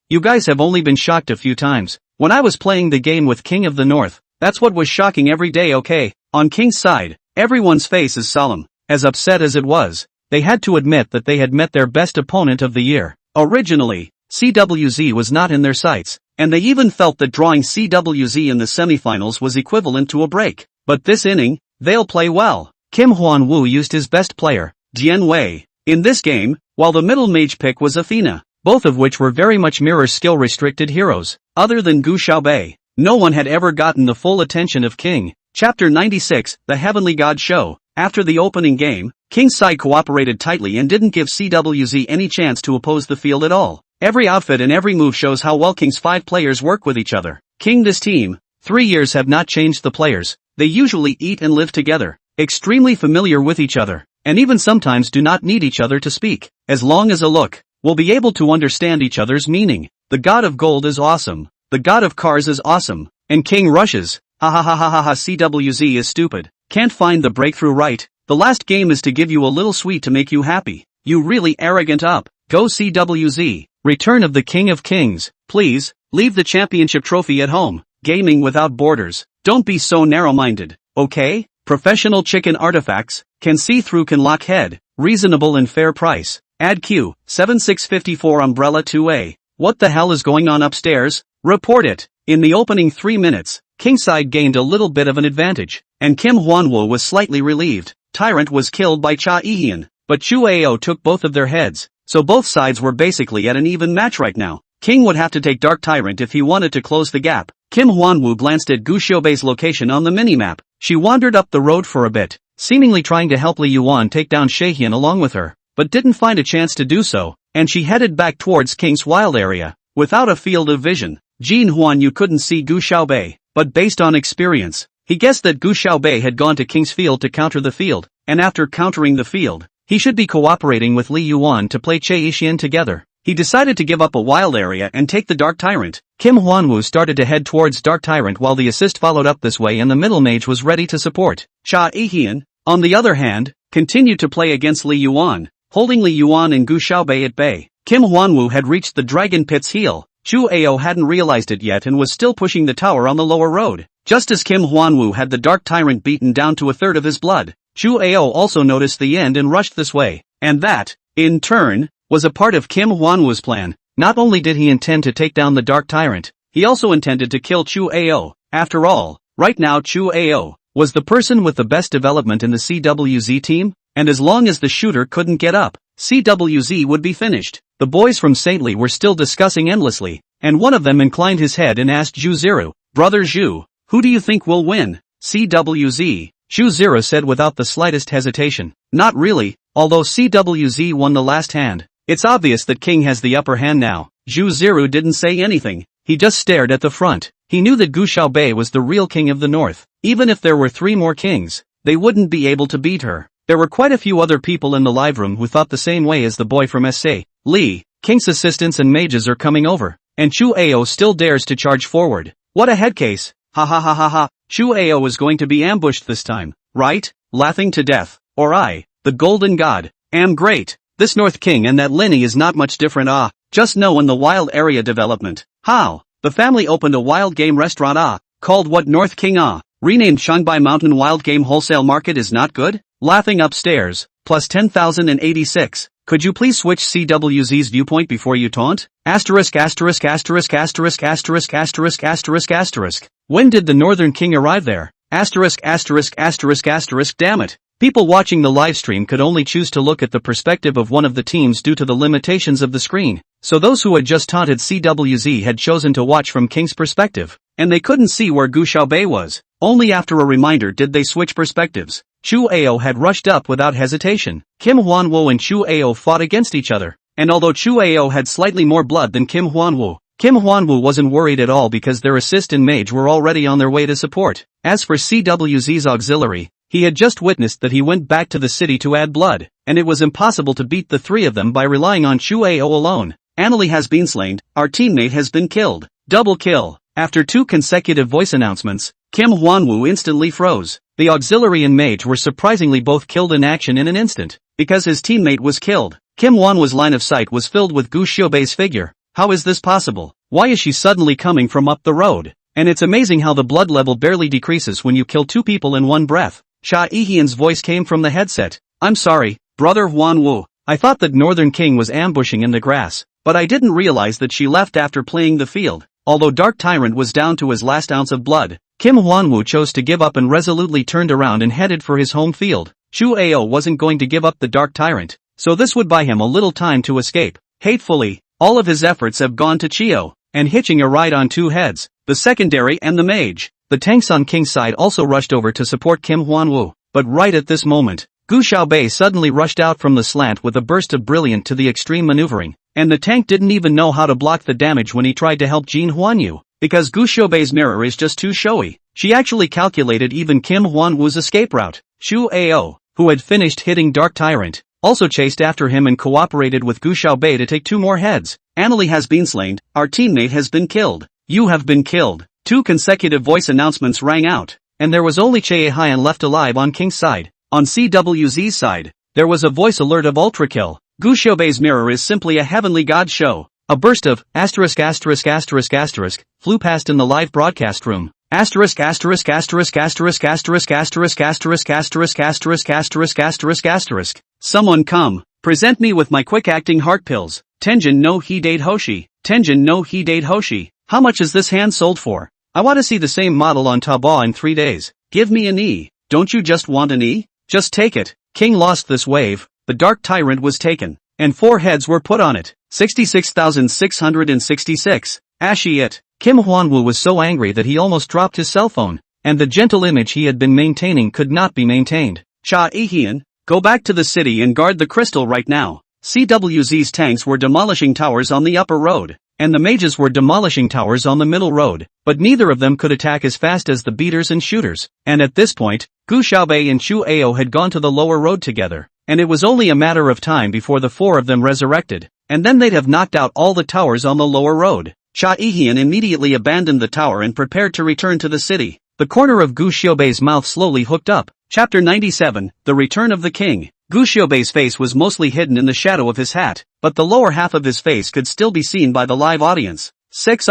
you guys have only been shocked a few times. When I was playing the game with King of the North, that's what was shocking every day, okay? On King's side, everyone's face is solemn. As upset as it was, they had to admit that they had met their best opponent of the year. Originally, CWZ was not in their sights, and they even felt that drawing CWZ in the semifinals was equivalent to a break. But this inning, they'll play well. Kim Huan-woo used his best player, Jian Wei, in this game, while the middle mage pick was Athena, both of which were very much mirror skill restricted heroes. Other than Gu Xiaobei, no one had ever gotten the full attention of King. Chapter 96, The Heavenly God Show. After the opening game, King's side cooperated tightly and didn't give CWZ any chance to oppose the field at all. Every outfit and every move shows how well King's 5 players work with each other. This team, 3 years have not changed the players. They usually eat and live together, extremely familiar with each other, and even sometimes do not need each other to speak. As long as a look, will be able to understand each other's meaning. The God of Gold is awesome. The God of Cars is awesome. And King rushes. Ha ha ha ha ha ha. CWZ is stupid. Can't find the breakthrough right. The last game is to give you a little sweet to make you happy. You really arrogant up. Go CWZ. Return of the King of Kings. Please, leave the championship trophy at home. Gaming without borders. Don't be so narrow-minded, okay? Professional chicken artifacts. Can see through, can lock head. Reasonable and fair price. Add Q. 7654 Umbrella 2A. What the hell is going on upstairs? Report it. In the opening 3 minutes, Kingside gained a little bit of an advantage, and Kim Hwan-woo was slightly relieved. Tyrant was killed by Cha Ehyun, but Chu Ao took both of their heads, so both sides were basically at an even match right now. King would have to take Dark Tyrant if he wanted to close the gap. Kim Hwan-woo glanced at Gu Xiaobei's location on the minimap. She wandered up the road for a bit, seemingly trying to help Li Yuan take down Shaehyun along with her, but didn't find a chance to do so, and she headed back towards King's Wild area. Without a field of vision, Jin Huan-yu couldn't see Gu Xiaobei, but based on experience, he guessed that Gu Xiaobei had gone to King's field to counter the field, and after countering the field, he should be cooperating with Li Yuan to play Che Yixian together. He decided to give up a wild area and take the Dark Tyrant. Kim Hwan-woo started to head towards Dark Tyrant while the assist followed up this way and the middle mage was ready to support. Cha Ehyun, on the other hand, continued to play against Li Yuan, holding Li Yuan and Gu Xiaobei at bay. Kim Hwan-woo had reached the Dragon Pit's heel. Chu Ao hadn't realized it yet and was still pushing the tower on the lower road. Just as Kim Hwan-woo had the Dark Tyrant beaten down to a third of his blood, Chu Ao also noticed the end and rushed this way. And that, in turn, was a part of Kim Hwan-woo's plan. Not only did he intend to take down the Dark Tyrant, he also intended to kill Chu Ao. After all, right now Chu Ao was the person with the best development in the CWZ team, and as long as the shooter couldn't get up, CWZ would be finished. The boys from Saintly were still discussing endlessly, and one of them inclined his head and asked Zhu Ziru, "Brother Zhu, who do you think will win?" CWZ, Zhu Ziru said without the slightest hesitation. Not really, although CWZ won the last hand. It's obvious that King has the upper hand now. Zhu Ziru didn't say anything, he just stared at the front. He knew that Gu Xiaobei was the real king of the north. Even if there were 3 more kings, they wouldn't be able to beat her. There were quite a few other people in the live room who thought the same way as the boy from SA. Lee, King's assistants and mages are coming over, and Chu Ao still dares to charge forward. What a headcase. Ha ha ha ha ha. Chu Ao is going to be ambushed this time, right? Laughing to death. Or I, the golden god, am great. This North King and that Linny is not much different. Just know in the wild area development. How? The family opened a wild game restaurant called what North King renamed Shanghai Mountain Wild Game Wholesale Market is not good? Laughing upstairs, plus 10,086. Could you please switch CWZ's viewpoint before you taunt? Asterisk asterisk asterisk asterisk asterisk asterisk asterisk asterisk. When did the Northern King arrive there? Asterisk asterisk asterisk asterisk damn it. People watching the livestream could only choose to look at the perspective of one of the teams due to the limitations of the screen, so those who had just taunted CWZ had chosen to watch from King's perspective, and they couldn't see where Gu Xiaobei was. Only after a reminder did they switch perspectives. Chu Ao had rushed up without hesitation. Kim Hwan-woo and Chu Ao fought against each other, and although Chu Ao had slightly more blood than Kim Hwan-woo, Kim Hwan-woo wasn't worried at all because their assist and mage were already on their way to support. As for CWZ's auxiliary, he had just witnessed that he went back to the city to add blood, and it was impossible to beat the 3 of them by relying on Chu Ao alone. Annalie has been slain, our teammate has been killed. Double kill. After 2 consecutive voice announcements, Kim Hwan-woo instantly froze. The auxiliary and mage were surprisingly both killed in action in an instant, because his teammate was killed. Kim Hwan-woo's line of sight was filled with Gu Xiaobei's figure. How is this possible? Why is she suddenly coming from up the road? And it's amazing how the blood level barely decreases when you kill 2 people in one breath. Cha Ehyun's voice came from the headset. I'm sorry, brother Hwan-woo. I thought that Northern King was ambushing in the grass, but I didn't realize that she left after playing the field. Although Dark Tyrant was down to his last ounce of blood, Kim Hwan-woo chose to give up and resolutely turned around and headed for his home field. Chu Ao wasn't going to give up the Dark Tyrant, so this would buy him a little time to escape. Hatefully, all of his efforts have gone to Chio, and hitching a ride on 2 heads, the secondary and the mage. The tanks on King's side also rushed over to support Kim Hwan-woo, but right at this moment, Gu Xiaobei suddenly rushed out from the slant with a burst of brilliant to the extreme maneuvering, and the tank didn't even know how to block the damage when he tried to help Jin Huanyu, because Gu Xiaobei's mirror is just too showy. She actually calculated even Kim Hwan-woo's escape route. Chu Ao, who had finished hitting Dark Tyrant, also chased after him and cooperated with Gu Xiaobei to take 2 more heads. Annalie has been slain, our teammate has been killed. You have been killed. 2 consecutive voice announcements rang out, and there was only Chae Hyun left alive on King's side. On CWZ's side, there was a voice alert of ultra kill. Gu Xiaobei's mirror is simply a heavenly god show. A burst of asterisk asterisk asterisk asterisk flew past in the live broadcast room. Asterisk asterisk asterisk asterisk asterisk asterisk asterisk asterisk asterisk asterisk asterisk asterisk. Someone come. Present me with my quick-acting heart pills. Tenjin no Hidate Hoshi. Tenjin no Hidate Hoshi. How much is this hand sold for? I want to see the same model on Taobao in 3 days. Give me an E. Don't you just want an E? Just take it. King lost this wave. The Dark Tyrant was taken. And 4 heads were put on it. 66,666. Ashy it. Kim Hwan-woo was so angry that he almost dropped his cell phone. And the gentle image he had been maintaining could not be maintained. Cha Ehian, go back to the city and guard the crystal right now. CWZ's tanks were demolishing towers on the upper road. And the mages were demolishing towers on the middle road, but neither of them could attack as fast as the beaters and shooters. And at this point, Gu Xiaobei and Chu Ao had gone to the lower road together, and it was only a matter of time before the 4 of them resurrected, and then they'd have knocked out all the towers on the lower road. Cha Ehian immediately abandoned the tower and prepared to return to the city. The corner of Gu Xiaobei's mouth slowly hooked up. Chapter 97, The Return of the King. Gu Xiaobei's face was mostly hidden in the shadow of his hat, but the lower half of his face could still be seen by the live audience. 6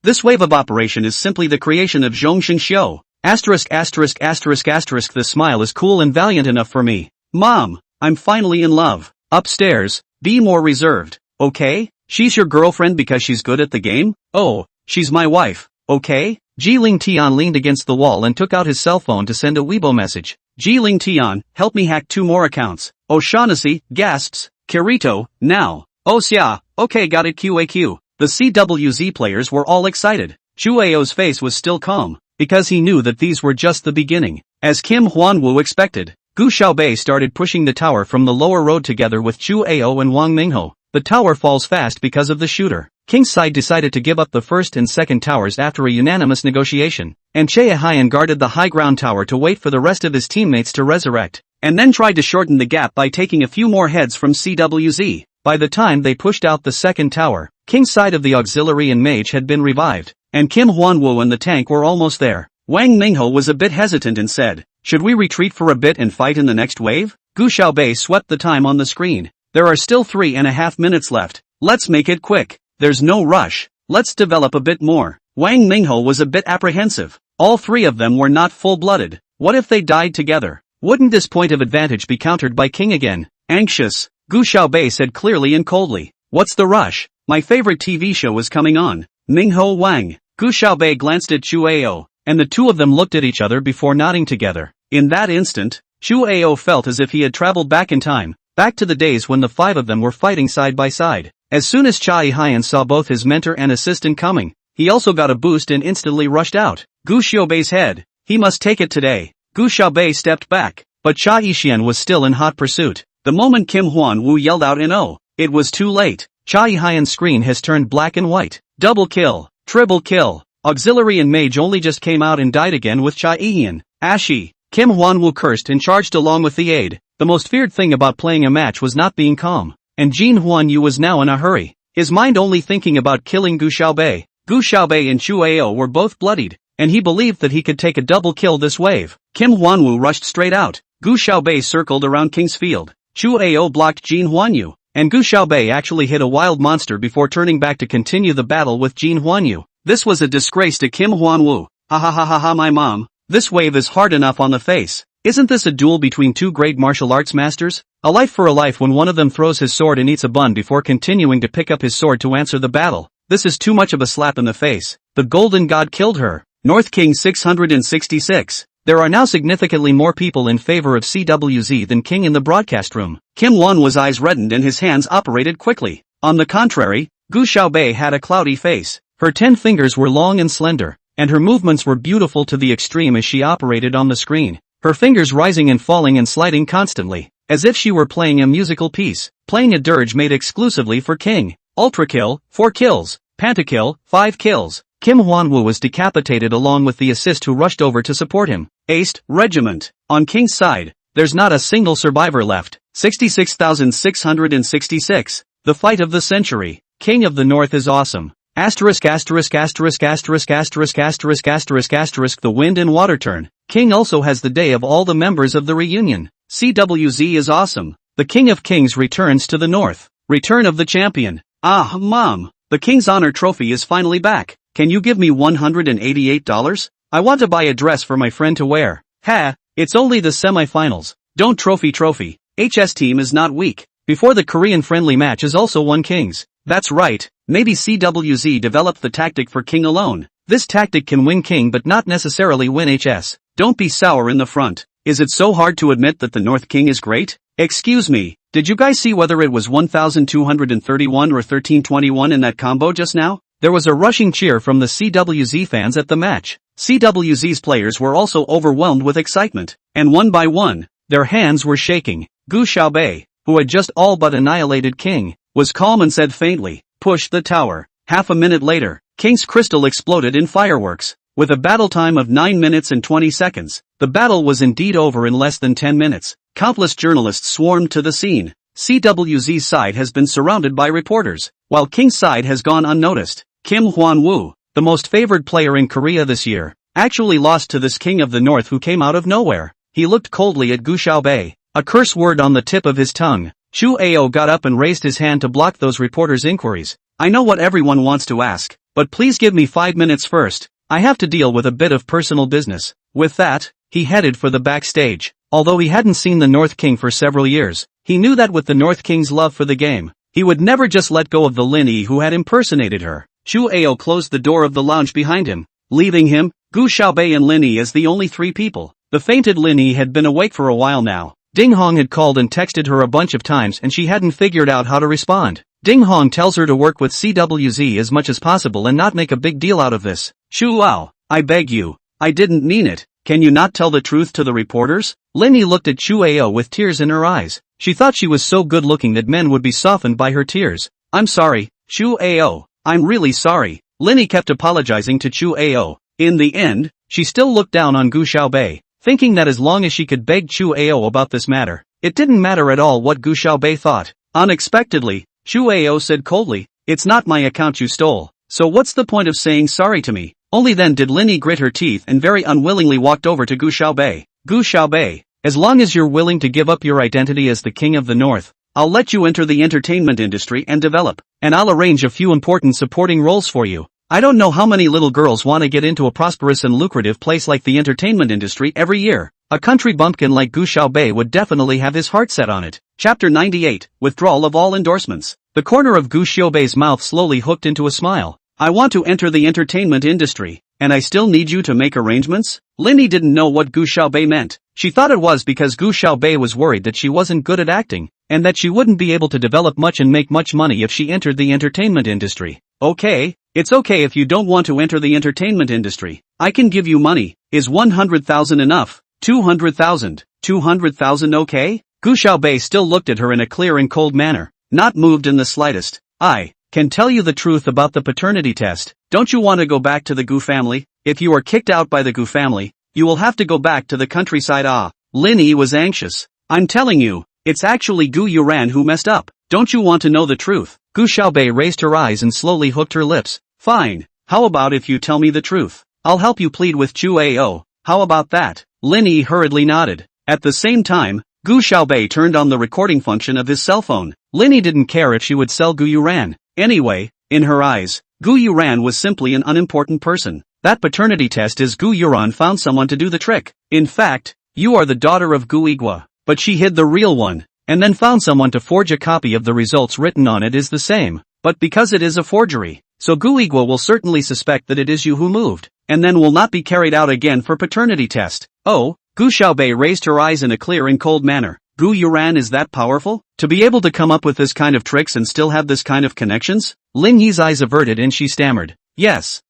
This wave of operation is simply the creation of Zhongxing Xiu. Asterisk asterisk asterisk asterisk. The smile is cool and valiant enough for me. Mom, I'm finally in love. Upstairs, be more reserved, okay? She's your girlfriend because she's good at the game? Oh, she's my wife, okay? Ji-Ling Tian leaned against the wall and took out his cell phone to send a Weibo message. Ji-Ling Tian, help me hack 2 more accounts. O'Shaughnessy, gasps, Kirito, now. Oh xia, okay got it QAQ. The CWZ players were all excited. Chu Ao's face was still calm, because he knew that these were just the beginning. As Kim Hwan-woo expected, Gu Xiaobei started pushing the tower from the lower road together with Chu Ao and Wang Mingho. The tower falls fast because of the shooter. King's side decided to give up the first and second towers after a unanimous negotiation, and Chea Hyan guarded the high ground tower to wait for the rest of his teammates to resurrect, and then tried to shorten the gap by taking a few more heads from CWZ. By the time they pushed out the second tower, King's side of the auxiliary and mage had been revived, and Kim Hwan-woo and the tank were almost there. Wang Mingho was a bit hesitant and said, should we retreat for a bit and fight in the next wave? Gu Xiaobei swept the time on the screen. There are still 3.5 minutes left. Let's make it quick. There's no rush. Let's develop a bit more. Wang Mingho was a bit apprehensive. All 3 of them were not full-blooded. What if they died together? Wouldn't this point of advantage be countered by King again? Anxious, Gu Xiaobei said clearly and coldly. What's the rush? My favorite TV show is coming on. Mingho Wang. Gu Xiaobei glanced at Chu Ao, and the 2 of them looked at each other before nodding together. In that instant, Chu Ao felt as if he had traveled back in time. Back to the days when the 5 of them were fighting side by side. As soon as Chai Hyan saw both his mentor and assistant coming, he also got a boost and instantly rushed out. Gu Xiaobei's head. He must take it today. Gu Xiaobei stepped back, but Cha Yixian was still in hot pursuit. The moment Kim Hwan-woo yelled out "No!" it was too late. Chai Hyan's screen has turned black and white. Double kill. Triple kill. Auxiliary and mage only just came out and died again with Chai Yixian. Ashy. Kim Hwan-woo cursed and charged along with the aide. The most feared thing about playing a match was not being calm, and Jin Huan-yu was now in a hurry, his mind only thinking about killing Gu Xiaobei. Gu Xiaobei and Chu Ao were both bloodied, and he believed that he could take a double kill this wave. Kim Hwan-woo rushed straight out. Gu Xiaobei circled around King's Field. Chu Ao blocked Jin Huan-yu, and Gu Xiaobei actually hit a wild monster before turning back to continue the battle with Jin Huan-yu. This was a disgrace to Kim Hwan-woo. Ha ha ha ha ha, my mom. This wave is hard enough on the face. Isn't this a duel between 2 great martial arts masters? A life for a life when one of them throws his sword and eats a bun before continuing to pick up his sword to answer the battle. This is too much of a slap in the face. The Golden God killed her. North King 666. There are now significantly more people in favor of CWZ than King in the broadcast room. Kim Won-woo's eyes reddened and his hands operated quickly. On the contrary, Gu Xiaobei had a cloudy face. Her 10 fingers were long and slender, and her movements were beautiful to the extreme as she operated on the screen. Her fingers rising and falling and sliding constantly, as if she were playing a musical piece, playing a dirge made exclusively for King. Ultra kill, 4 kills, pentakill, 5 kills. Kim Hwan-woo was decapitated along with the assist who rushed over to support him. Aced, regiment. On King's side, there's not a single survivor left. 66,666. The fight of the century. King of the North is awesome. Asterisk asterisk asterisk asterisk asterisk asterisk asterisk asterisk. The wind and water turn. King also has the day of all the members of the reunion. CWZ is awesome. The King of Kings returns to the North. Return of the champion. Ah, Mom. The King's Honor Trophy is finally back. Can you give me $188? I want to buy a dress for my friend to wear. Ha, it's only the semi-finals. Don't trophy. HS team is not weak. Before the Korean friendly match is also won kings. That's right, maybe CWZ developed the tactic for king alone. This tactic can win king but not necessarily win HS. Don't be sour in the front. Is it so hard to admit that the North King is great? Excuse me, did you guys see whether it was 1231 or 1321 in that combo just now? There was a rushing cheer from the CWZ fans at the match. CWZ's players were also overwhelmed with excitement, and one by one, their hands were shaking. Gu Xiaobei, who had just all but annihilated King, was calm and said faintly, "Push the tower." Half a minute later, King's crystal exploded in fireworks. With a battle time of 9 minutes and 20 seconds, the battle was indeed over in less than 10 minutes. Countless journalists swarmed to the scene. CWZ's side has been surrounded by reporters, while King's side has gone unnoticed. Kim Hwan-woo, the most favored player in Korea this year, actually lost to this King of the North who came out of nowhere. He looked coldly at Gu Xiaobei, a curse word on the tip of his tongue. Chu Ao got up and raised his hand to block those reporters' inquiries. "I know what everyone wants to ask, but please give me 5 minutes first. I have to deal with a bit of personal business." With that, he headed for the backstage. Although he hadn't seen the North King for several years, he knew that with the North King's love for the game, he would never just let go of the Lin Yi who had impersonated her. Chu Ao closed the door of the lounge behind him, leaving him, Gu Xiaobei and Lin Yi as the only three people. The fainted Lin Yi had been awake for a while now. Ding Hong had called and texted her a bunch of times and she hadn't figured out how to respond. Ding Hong tells her to work with CWZ as much as possible and not make a big deal out of this. "Shu Lao, I beg you. I didn't mean it. Can you not tell the truth to the reporters?" Lin Yi looked at Chu Ao with tears in her eyes. She thought she was so good looking that men would be softened by her tears. "I'm sorry, Chu Ao. I'm really sorry." Lin Yi kept apologizing to Chu Ao. In the end, she still looked down on Gu Xiaobei, thinking that as long as she could beg Chu Ao about this matter, it didn't matter at all what Gu Xiaobei thought. Unexpectedly, Chu Ao said coldly, "It's not my account you stole, so what's the point of saying sorry to me?" Only then did Lin Yi grit her teeth and very unwillingly walked over to Gu Xiaobei. "Gu Xiaobei, as long as you're willing to give up your identity as the King of the North, I'll let you enter the entertainment industry and develop, and I'll arrange a few important supporting roles for you. I don't know how many little girls want to get into a prosperous and lucrative place like the entertainment industry every year. A country bumpkin like Gu Xiaobei would definitely have his heart set on it." Chapter 98, Withdrawal of all endorsements. The corner of Gu Xiaobei's mouth slowly hooked into a smile. "I want to enter the entertainment industry, and I still need you to make arrangements?" Lin Yi didn't know what Gu Xiaobei meant. She thought it was because Gu Xiaobei was worried that she wasn't good at acting, and that she wouldn't be able to develop much and make much money if she entered the entertainment industry. "Okay, it's okay if you don't want to enter the entertainment industry. I can give you money. Is 100,000 enough? 200,000? 200,000 okay?" Gu Xiaobei still looked at her in a clear and cold manner, not moved in the slightest. "I can tell you the truth about the paternity test. Don't you want to go back to the Gu family? If you are kicked out by the Gu family, you will have to go back to the countryside." Lin Yi was anxious. "I'm telling you, it's actually Gu Yuran who messed up. Don't you want to know the truth?" Gu Xiaobei raised her eyes and slowly hooked her lips. "Fine, how about if you tell me the truth? I'll help you plead with Chu Ao. How about that?" Lin Yi hurriedly nodded. At the same time, Gu Xiaobei turned on the recording function of his cell phone. Lin Yi didn't care if she would sell Gu Yuran. Anyway, in her eyes, Gu Yuran was simply an unimportant person. That paternity test is Gu Yuran found someone to do the trick. In fact, you are the daughter of Gu Igwa, but she hid the real one, and then found someone to forge a copy of the results written on it is the same. But because it is a forgery, so Gu Igwa will certainly suspect that it is you who moved, and then will not be carried out again for paternity test. Oh, Gu Xiaobei raised her eyes in a clear and cold manner. Gu Yuran is that powerful? To be able to come up with this kind of tricks and still have this kind of connections? Lin Yi's eyes averted and she stammered. Yes,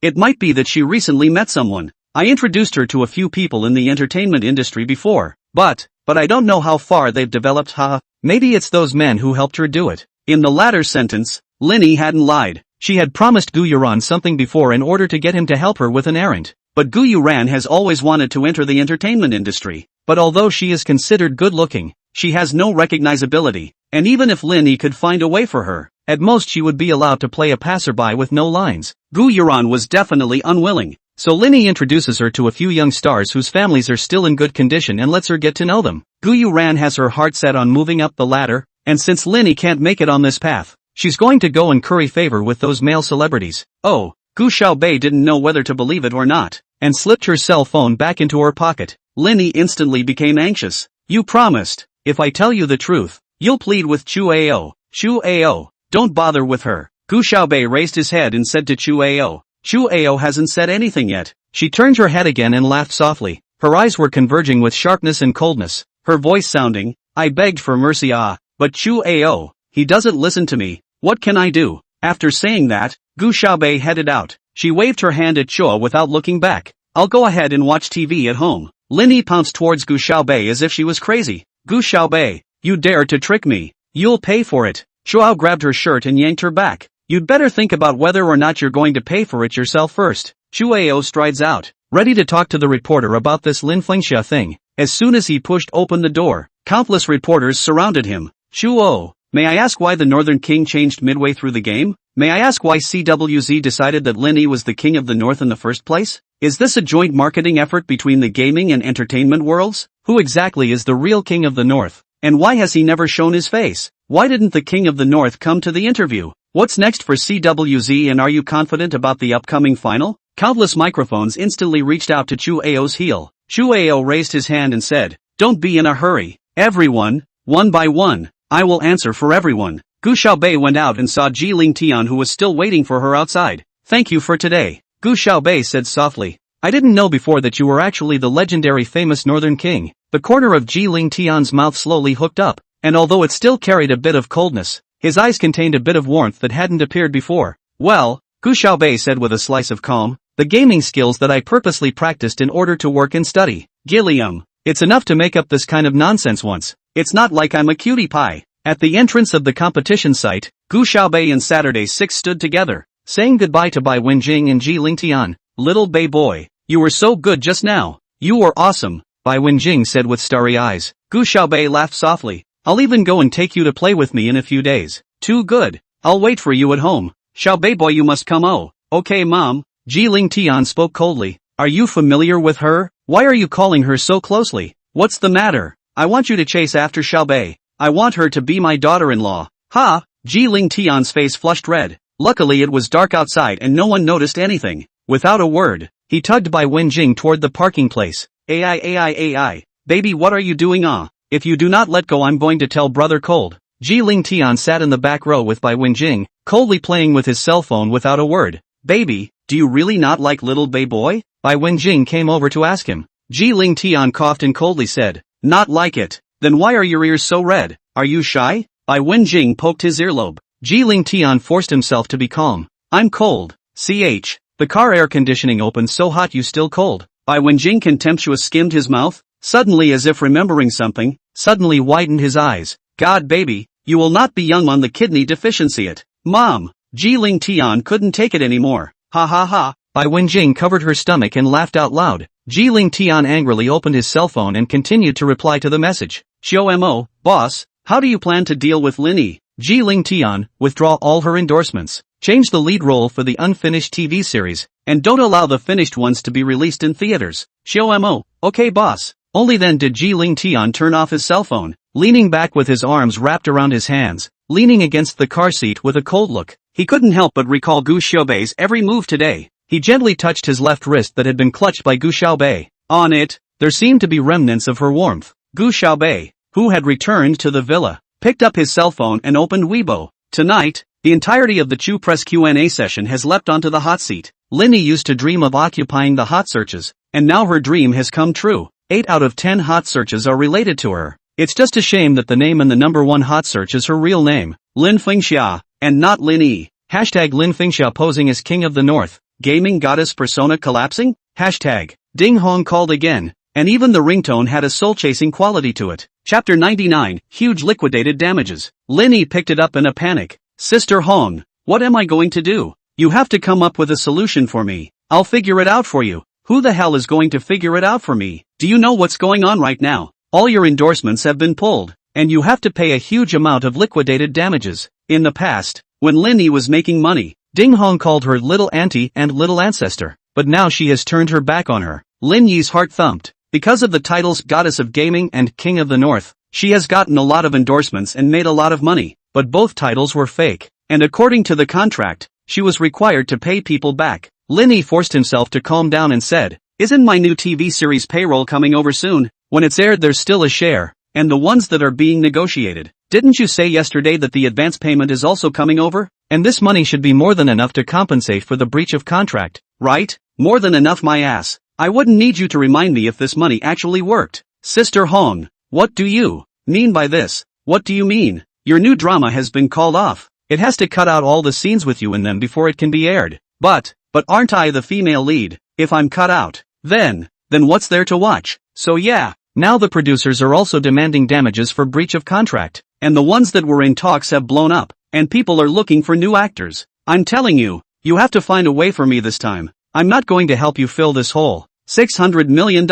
it might be that she recently met someone. I introduced her to a few people in the entertainment industry before, but I don't know how far they've developed. Maybe it's those men who helped her do it. In the latter sentence, Lin Yi hadn't lied. She had promised Gu Yuran something before in order to get him to help her with an errand. But Gu Yuran has always wanted to enter the entertainment industry. But although she is considered good-looking, she has no recognizability, and even if Lin Yi could find a way for her, at most she would be allowed to play a passerby with no lines. Gu Yuran was definitely unwilling, so Lin Yi introduces her to a few young stars whose families are still in good condition and lets her get to know them. Gu Yuran has her heart set on moving up the ladder, and since Lin Yi can't make it on this path, she's going to go and curry favor with those male celebrities. Oh, Gu Xiaobei didn't know whether to believe it or not. and slipped her cell phone back into her pocket. Linny instantly became anxious. You promised. If I tell you the truth, you'll plead with Chu Ao. Chu Ao, don't bother with her. Gu Xiaobei raised his head and said to Chu Ao. Chu Ao hasn't said anything yet. She turned her head again and laughed softly. Her eyes were converging with sharpness and coldness. Her voice sounding, I begged for mercy but Chu Ao, he doesn't listen to me. What can I do? After saying that, Gu Xiaobei headed out. She waved her hand at Chua without looking back. I'll go ahead and watch TV at home. Linny pounced towards Gu Xiaobei as if she was crazy. Gu Xiaobei, you dare to trick me. You'll pay for it. Chua grabbed her shirt and yanked her back. You'd better think about whether or not you're going to pay for it yourself first. Chu Ao strides out, ready to talk to the reporter about this Lin Fengxia thing. As soon as he pushed open the door, countless reporters surrounded him. Chuo, may I ask why the Northern King changed midway through the game? May I ask why CWZ decided that Linny was the king of the North in the first place? Is this a joint marketing effort between the gaming and entertainment worlds? Who exactly is the real king of the North? And why has he never shown his face? Why didn't the king of the North come to the interview? What's next for CWZ, and are you confident about the upcoming final? Countless microphones instantly reached out to Chu Ao's heel. Chu Ao raised his hand and said, don't be in a hurry. Everyone, one by one, I will answer for everyone. Gu Xiaobei went out and saw Ji Lingtian, who was still waiting for her outside. Thank you for today, Gu Xiaobei said softly. I didn't know before that you were actually the legendary famous Northern King. The corner of Ji Lingtian's mouth slowly hooked up, and although it still carried a bit of coldness, his eyes contained a bit of warmth that hadn't appeared before. Well, Gu Xiaobei said with a slice of calm, the gaming skills that I purposely practiced in order to work and study. Gilliam, it's enough to make up this kind of nonsense once. It's not like I'm a cutie pie. At the entrance of the competition site, Gu Xiaobei and Saturday 6 stood together, saying goodbye to Bai Wenjing and Ji Lingtian. Little Bei boy, you were so good just now. You were awesome, Bai Wenjing said with starry eyes. Gu Xiaobei laughed softly. I'll even go and take you to play with me in a few days. Too good. I'll wait for you at home. Xiaobei boy, you must come. Oh, okay mom. Ji Lingtian spoke coldly. Are you familiar with her? Why are you calling her so closely? What's the matter? I want you to chase after Xiaobei. I want her to be my daughter-in-law. Ha! Ji Lingtian's face flushed red. Luckily it was dark outside and no one noticed anything. Without a word, he tugged Bai Wenjing toward the parking place. AI. Baby, what are you doing? If you do not let go, I'm going to tell Brother Cold. Ji Lingtian sat in the back row with Bai Wenjing, coldly playing with his cell phone without a word. Baby, do you really not like little Bei boy? Bai Wenjing came over to ask him. Ji Lingtian coughed and coldly said, not like it. Then why are your ears so red? Are you shy? Bai Wenjing poked his earlobe. Ji Lingtian forced himself to be calm. I'm cold. The car air conditioning opened so hot you still cold. Bai Wenjing contemptuous skimmed his mouth, suddenly as if remembering something, suddenly widened his eyes. God baby, you will not be young on the kidney deficiency it. Mom, Ji Lingtian couldn't take it anymore. Ha ha ha. Bai Wenjing covered her stomach and laughed out loud. Ji Lingtian angrily opened his cell phone and continued to reply to the message. Xiao boss, how do you plan to deal with Linny? Ji Lingtian, withdraw all her endorsements, change the lead role for the unfinished TV series, and don't allow the finished ones to be released in theaters. Xiao okay boss. Only then did Ji Lingtian turn off his cell phone, leaning back with his arms wrapped around his hands, leaning against the car seat with a cold look. He couldn't help but recall Gu Xiaobei's every move today. He gently touched his left wrist that had been clutched by Gu Xiaobei. On it, there seemed to be remnants of her warmth. Gu Xiaobei, who had returned to the villa, picked up his cell phone and opened Weibo. Tonight, the entirety of the Chu Press Q&A session has leapt onto the hot seat. Linny used to dream of occupying the hot searches, and now her dream has come true. 8 out of 10 hot searches are related to her. It's just a shame that the name in the number 1 hot search is her real name, Lin Fengxia, and not Linny. Hashtag Lin Fengxia posing as King of the North. Gaming goddess persona collapsing? Hashtag Ding Hong called again, and even the ringtone had a soul-chasing quality to it. Chapter 99, Huge Liquidated Damages. Linny picked it up in a panic. Sister Hong, what am I going to do? You have to come up with a solution for me. I'll figure it out for you. Who the hell is going to figure it out for me? Do you know what's going on right now? All your endorsements have been pulled, and you have to pay a huge amount of liquidated damages. In the past, when Linny was making money, Ding Hong called her little auntie and little ancestor, but now she has turned her back on her. Lin Yi's heart thumped. Because of the titles Goddess of Gaming and King of the North, she has gotten a lot of endorsements and made a lot of money, but both titles were fake, and according to the contract, she was required to pay people back. Linny forced himself to calm down and said, Isn't my new TV series Payroll coming over soon? When it's aired there's still a share, and the ones that are being negotiated. Didn't you say yesterday that the advance payment is also coming over? And this money should be more than enough to compensate for the breach of contract. Right? More than enough my ass. I wouldn't need you to remind me if this money actually worked. Sister Hong, what do you mean by this? What do you mean? Your new drama has been called off. It has to cut out all the scenes with you in them before it can be aired. But aren't I the female lead? If I'm cut out, then what's there to watch? So yeah. Now the producers are also demanding damages for breach of contract. And the ones that were in talks have blown up, and people are looking for new actors. I'm telling you, you have to find a way for me this time. I'm not going to help you fill this hole. $600 million.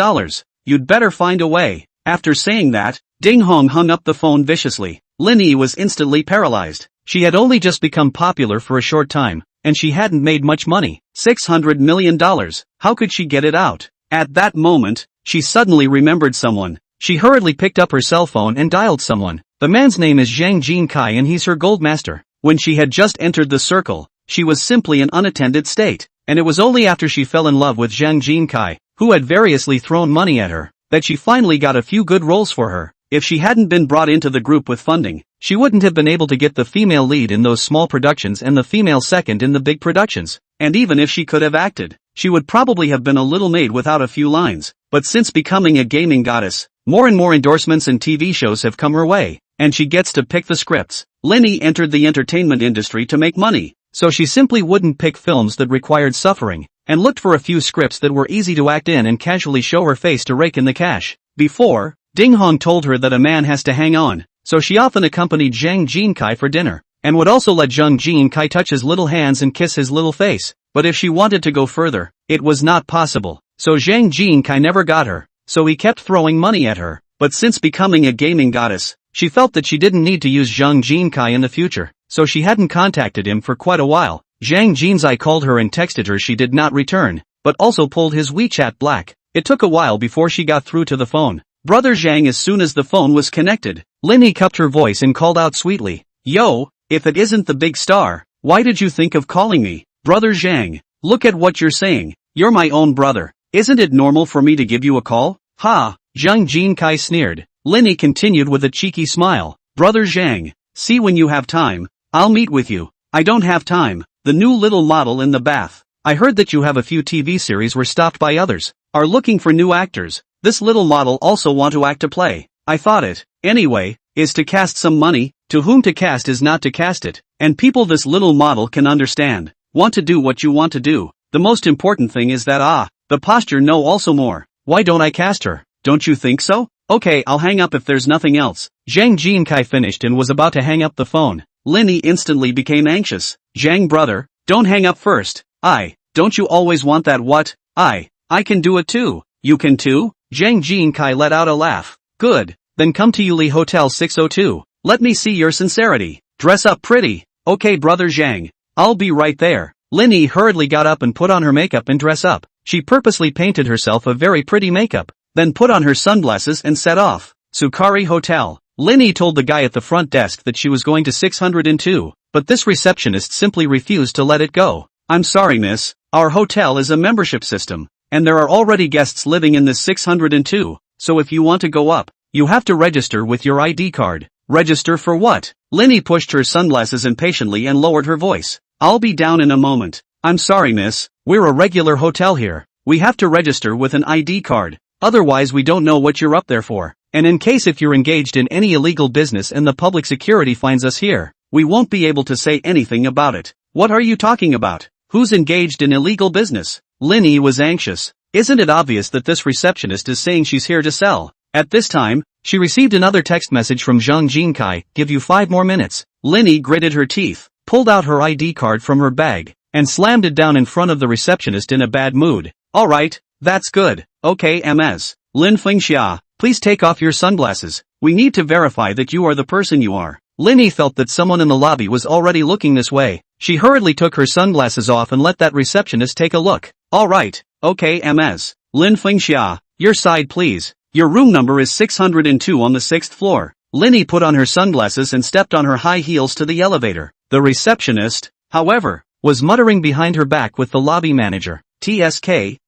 You'd better find a way. After saying that, Ding Hong hung up the phone viciously. Linny was instantly paralyzed. She had only just become popular for a short time, and she hadn't made much money. $600 million. How could she get it out? At that moment, she suddenly remembered someone. She hurriedly picked up her cell phone and dialed someone. The man's name is Zhang Jinkai and he's her goldmaster. When she had just entered the circle, she was simply an unattended state, and it was only after she fell in love with Zhang Jinkai, who had variously thrown money at her, that she finally got a few good roles for her. If she hadn't been brought into the group with funding, she wouldn't have been able to get the female lead in those small productions and the female second in the big productions. And even if she could have acted, she would probably have been a little maid without a few lines. But since becoming a gaming goddess, more and more endorsements and TV shows have come her way, and she gets to pick the scripts. Linny entered the entertainment industry to make money, so she simply wouldn't pick films that required suffering, and looked for a few scripts that were easy to act in and casually show her face to rake in the cash. Before, Ding Hong told her that a man has to hang on, so she often accompanied Zhang Jinkai for dinner, and would also let Zhang Jinkai touch his little hands and kiss his little face. But if she wanted to go further, it was not possible, so Zhang Jinkai never got her, so he kept throwing money at her. But since becoming a gaming goddess, she felt that she didn't need to use Zhang Jinkai in the future, so she hadn't contacted him for quite a while. Zhang Jinkai called her and texted her, she did not return, but also pulled his WeChat black. It took a while before she got through to the phone. Brother Zhang. As soon as the phone was connected, Linny cupped her voice and called out sweetly, "Yo, if it isn't the big star, why did you think of calling me? Brother Zhang, look at what you're saying, you're my own brother. Isn't it normal for me to give you a call?" "Ha," Zhang Jinkai sneered. Linny continued with a cheeky smile, "Brother Zhang, see when you have time, I'll meet with you." "I don't have time." The new little model in the bath. "I heard that you have a few TV series were stopped by others, are looking for new actors. This little model also want to act a play. I thought it, anyway, is to cast some money. To whom to cast is not to cast it. And people this little model can understand. Want to do what you want to do. The most important thing is that the posture know also more. Why don't I cast her? Don't you think so? Okay, I'll hang up if there's nothing else." Zhang Jinkai finished and was about to hang up the phone. Linny instantly became anxious. "Zhang brother, don't hang up first. Don't you always want that? What? I can do it too." "You can too?" Zhang Jinkai let out a laugh. "Good, then come to Yuli Hotel 602. Let me see your sincerity. Dress up pretty." "Okay brother Zhang, I'll be right there." Linny hurriedly got up and put on her makeup and dress up. She purposely painted herself a very pretty makeup, then put on her sunglasses and set off. Sukari Hotel. Linny told the guy at the front desk that she was going to 602, but this receptionist simply refused to let it go. "I'm sorry miss, our hotel is a membership system, and there are already guests living in this 602, so if you want to go up, you have to register with your ID card." "Register for what?" Linny pushed her sunglasses impatiently and lowered her voice. "I'll be down in a moment." "I'm sorry miss, we're a regular hotel here. We have to register with an ID card. Otherwise we don't know what you're up there for. And in case if you're engaged in any illegal business and the public security finds us here, we won't be able to say anything about it." "What are you talking about? Who's engaged in illegal business?" Linny was anxious. Isn't it obvious that this receptionist is saying she's here to sell? At this time, she received another text message from Zhang Jinkai, "Give you 5 more minutes." Linny gritted her teeth, pulled out her ID card from her bag, and slammed it down in front of the receptionist in a bad mood. "Alright, that's good. Okay Ms. Lin Fengxia, please take off your sunglasses. We need to verify that you are the person you are." Linny felt that someone in the lobby was already looking this way. She hurriedly took her sunglasses off and let that receptionist take a look. "Alright, okay Ms. Lin Fengxia, your side please. Your room number is 602 on the 6th floor. Linny put on her sunglasses and stepped on her high heels to the elevator. The receptionist, however, was muttering behind her back with the lobby manager. TSK,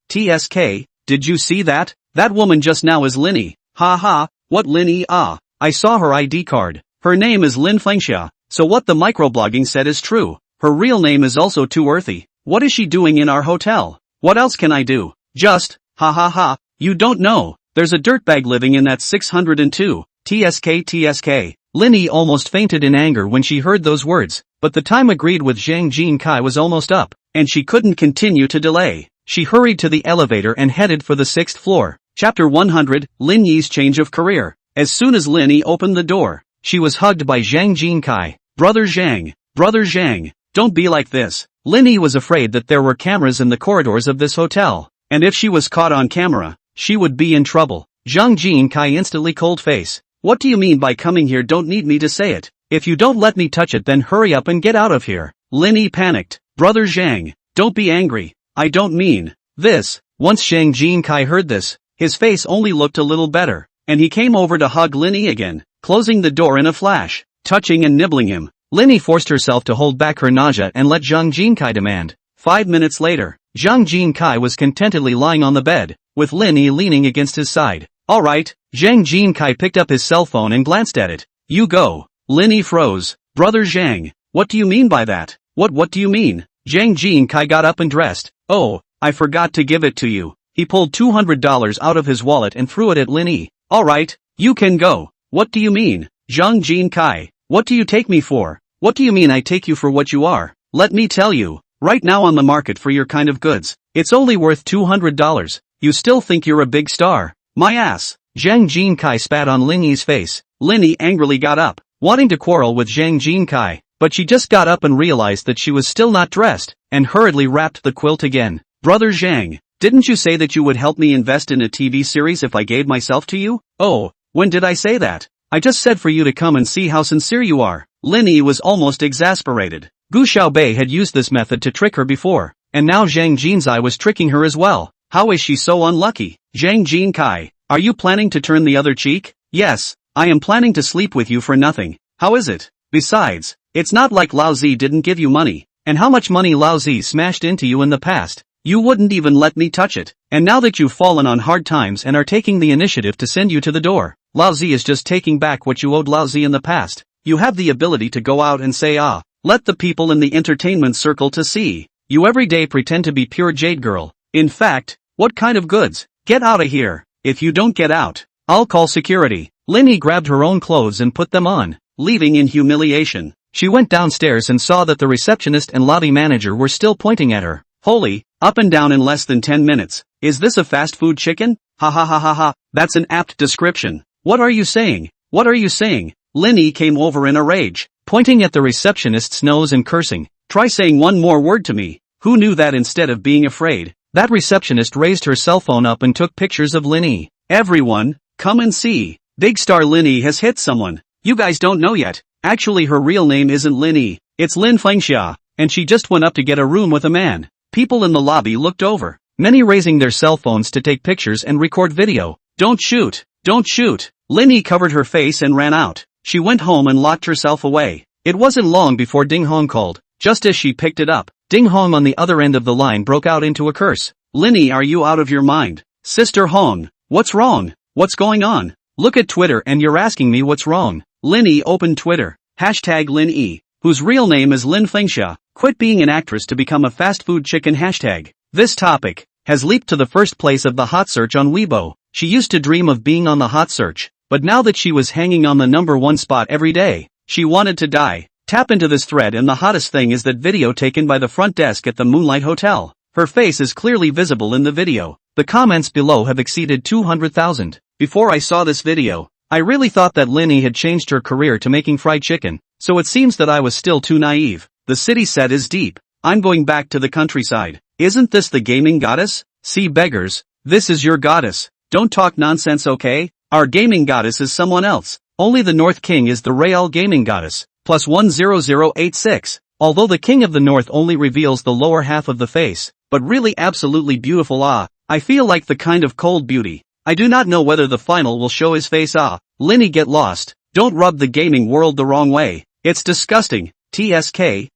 did you see that? That woman just now is Linny. Ha ha, what Linny? Ah, I saw her ID card. Her name is Lin Fengxia, so what the microblogging said is true. Her real name is also too earthy. What is she doing in our hotel? What else can I do? Just, ha ha ha, you don't know. There's a dirtbag living in that 602, TSK. Linny almost fainted in anger when she heard those words, but the time agreed with Zhang Jinkai was almost up, and she couldn't continue to delay. She hurried to the elevator and headed for the 6th floor. Chapter 100, Lin Yi's change of career. As soon as Linny opened the door, she was hugged by Zhang Jinkai. Brother Zhang, don't be like this. Linny was afraid that there were cameras in the corridors of this hotel, and if she was caught on camera, she would be in trouble. Zhang Jinkai instantly cold face. What do you mean by coming here? Don't need me to say it. If you don't let me touch it, then hurry up and get out of here. Linny panicked. Brother Zhang, don't be angry. I don't mean this. Once Zhang Jinkai heard this, his face only looked a little better, and he came over to hug Linny again, closing the door in a flash, touching and nibbling him. Linny forced herself to hold back her nausea and let Zhang Jinkai demand. 5 minutes later, Zhang Jinkai was contentedly lying on the bed, with Linny leaning against his side. Alright, Zhang Jinkai picked up his cell phone and glanced at it. You go. Linny froze. Brother Zhang, what do you mean by that? What do you mean? Zhang Jinkai got up and dressed. Oh, I forgot to give it to you. He pulled $200 out of his wallet and threw it at Linny. Alright, you can go. What do you mean? Zhang Jinkai, what do you take me for? What do you mean I take you for what you are? Let me tell you, right now on the market for your kind of goods, it's only worth $200. You still think you're a big star? My ass. Zhang Jinkai spat on Linny's face. Linny angrily got up, wanting to quarrel with Zhang Jinkai, but she just got up and realized that she was still not dressed, and hurriedly wrapped the quilt again. Brother Zhang, didn't you say that you would help me invest in a TV series if I gave myself to you? Oh, when did I say that? I just said for you to come and see how sincere you are. Linny was almost exasperated. Gu Xiaobei had used this method to trick her before, and now Zhang Jinzai was tricking her as well. How is she so unlucky? Zhang Jinkai, are you planning to turn the other cheek? Yes, I am planning to sleep with you for nothing. How is it? Besides, it's not like Lao Zi didn't give you money, and how much money Lao Zi smashed into you in the past. You wouldn't even let me touch it, and now that you've fallen on hard times and are taking the initiative to send you to the door, Lao Zi is just taking back what you owed Lao Zi in the past. You have the ability to go out and say let the people in the entertainment circle to see. You every day pretend to be pure jade girl. In fact, what kind of goods? Get out of here. If you don't get out, I'll call security. Linny grabbed her own clothes and put them on, leaving in humiliation. She went downstairs and saw that the receptionist and lobby manager were still pointing at her. Holy, up and down in less than 10 minutes. Is this a fast food chicken? Ha ha ha ha ha, that's an apt description. What are you saying? What are you saying? Linny came over in a rage, pointing at the receptionist's nose and cursing. Try saying one more word to me. Who knew that instead of being afraid? That receptionist raised her cell phone up and took pictures of Linny. Everyone, come and see. Big star Linny has hit someone. You guys don't know yet. Actually her real name isn't Linny, it's Lin Fengxia, and she just went up to get a room with a man. People in the lobby looked over, many raising their cell phones to take pictures and record video. Don't shoot, don't shoot. Linny covered her face and ran out. She went home and locked herself away. It wasn't long before Ding Hong called. Just as she picked it up, Ding Hong on the other end of the line broke out into a curse. Linny, are you out of your mind? Sister Hong, what's wrong? What's going on? Look at Twitter and you're asking me what's wrong. Linny opened Twitter. Hashtag Lin E, whose real name is Lin Fengxia, quit being an actress to become a fast food chicken hashtag. This topic has leaped to the first place of the hot search on Weibo. She used to dream of being on the hot search, but now that she was hanging on the #1 spot every day, she wanted to die. Tap into this thread and the hottest thing is that video taken by the front desk at the Moonlight Hotel. Her face is clearly visible in the video. The comments below have exceeded 200,000. Before I saw this video, I really thought that Linny had changed her career to making fried chicken, so it seems that I was still too naive. The city set is deep. I'm going back to the countryside. Isn't this the gaming goddess? See beggars, this is your goddess. Don't talk nonsense, okay? Our gaming goddess is someone else. Only the North King is the real gaming goddess. Plus 10086. Although the King of the North only reveals the lower half of the face, but really absolutely beautiful. I feel like the kind of cold beauty. I do not know whether the final will show his face. Linny, get lost. Don't rub the gaming world the wrong way. It's disgusting. TSK,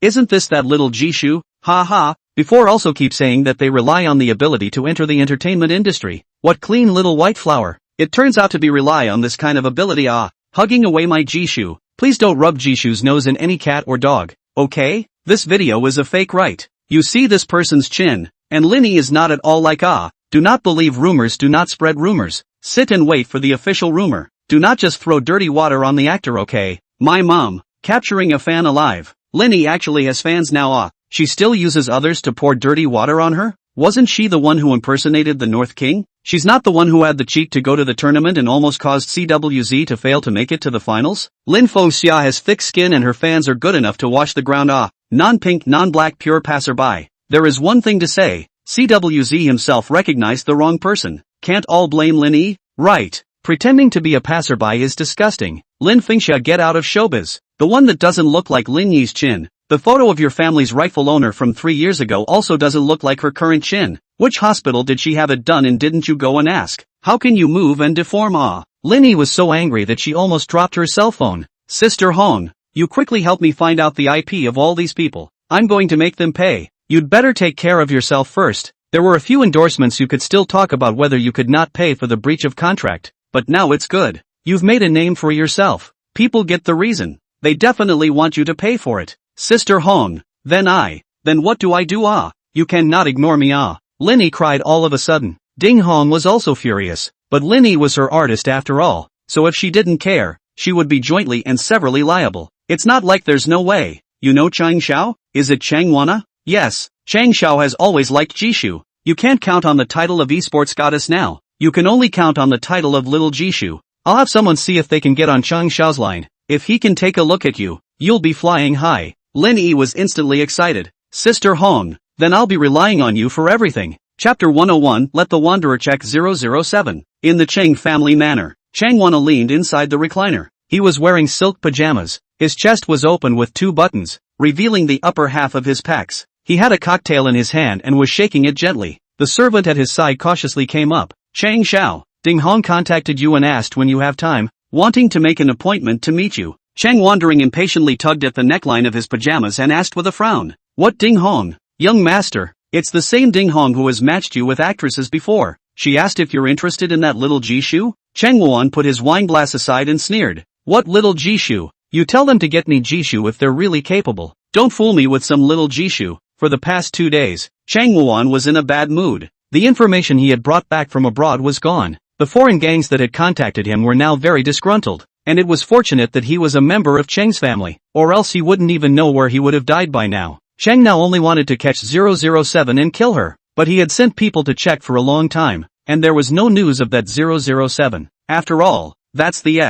isn't this that little Jishu? Ha ha, before also keep saying that they rely on the ability to enter the entertainment industry. What clean little white flower. It turns out to be rely on this kind of ability. Hugging away my Jishu. Please don't rub Jishu's nose in any cat or dog, okay? This video is a fake, right? You see this person's chin, and Linny is not at all like Do not believe rumors, do not spread rumors. Sit and wait for the official rumor. Do not just throw dirty water on the actor, okay? My mom, capturing a fan alive. Linny actually has fans now. She still uses others to pour dirty water on her? Wasn't she the one who impersonated the North King? She's not the one who had the cheek to go to the tournament and almost caused CWZ to fail to make it to the finals? Lin Fengxia has thick skin and her fans are good enough to wash the ground. Non-pink, non-black, pure passerby. There is one thing to say. CWZ himself recognized the wrong person. Can't all blame Linny? Right. Pretending to be a passerby is disgusting. Lin Fengxia, get out of showbiz. The one that doesn't look like Lin Yi's chin. The photo of your family's rightful owner from 3 years ago also doesn't look like her current chin. Which hospital did she have it done and didn't you go and ask? How can you move and deform? Linny was so angry that she almost dropped her cell phone. Sister Hong, you quickly help me find out the IP of all these people. I'm going to make them pay. You'd better take care of yourself first. There were a few endorsements you could still talk about whether you could not pay for the breach of contract. But now it's good. You've made a name for yourself. People get the reason. They definitely want you to pay for it. Sister Hong, then what do I do? You cannot ignore me. Linny cried all of a sudden. Ding Hong was also furious, but Linny was her artist after all, so if she didn't care, she would be jointly and severally liable. It's not like there's no way. You know Chang Xiao? Is it Chang Wana? Yes, Chang Xiao has always liked Jishu. You can't count on the title of esports goddess now. You can only count on the title of little Jishu. I'll have someone see if they can get on Chang Xiao's line. If he can take a look at you, you'll be flying high. Lin Yi was instantly excited. Sister Hong, then I'll be relying on you for everything. Chapter 101, Let the Wanderer check 007. In the Cheng family manor, Chang Wana leaned inside the recliner. He was wearing silk pajamas. His chest was open with 2 buttons, revealing the upper half of his pecs. He had a cocktail in his hand and was shaking it gently. The servant at his side cautiously came up. Chang Xiao, Ding Hong contacted you and asked when you have time, wanting to make an appointment to meet you. Chang wandering impatiently tugged at the neckline of his pajamas and asked with a frown. What Ding Hong? Young master, it's the same Ding Hong who has matched you with actresses before. She asked if you're interested in that little Jishu? Chang Wuan put his wine glass aside and sneered. What little Jishu? You tell them to get me Jishu if they're really capable. Don't fool me with some little Jishu. For the past 2 days, Chang Wuan was in a bad mood. The information he had brought back from abroad was gone. The foreign gangs that had contacted him were now very disgruntled. And it was fortunate that he was a member of Cheng's family, or else he wouldn't even know where he would have died by now. Cheng now only wanted to catch 007 and kill her, but he had sent people to check for a long time, and there was no news of that 007. After all, that's the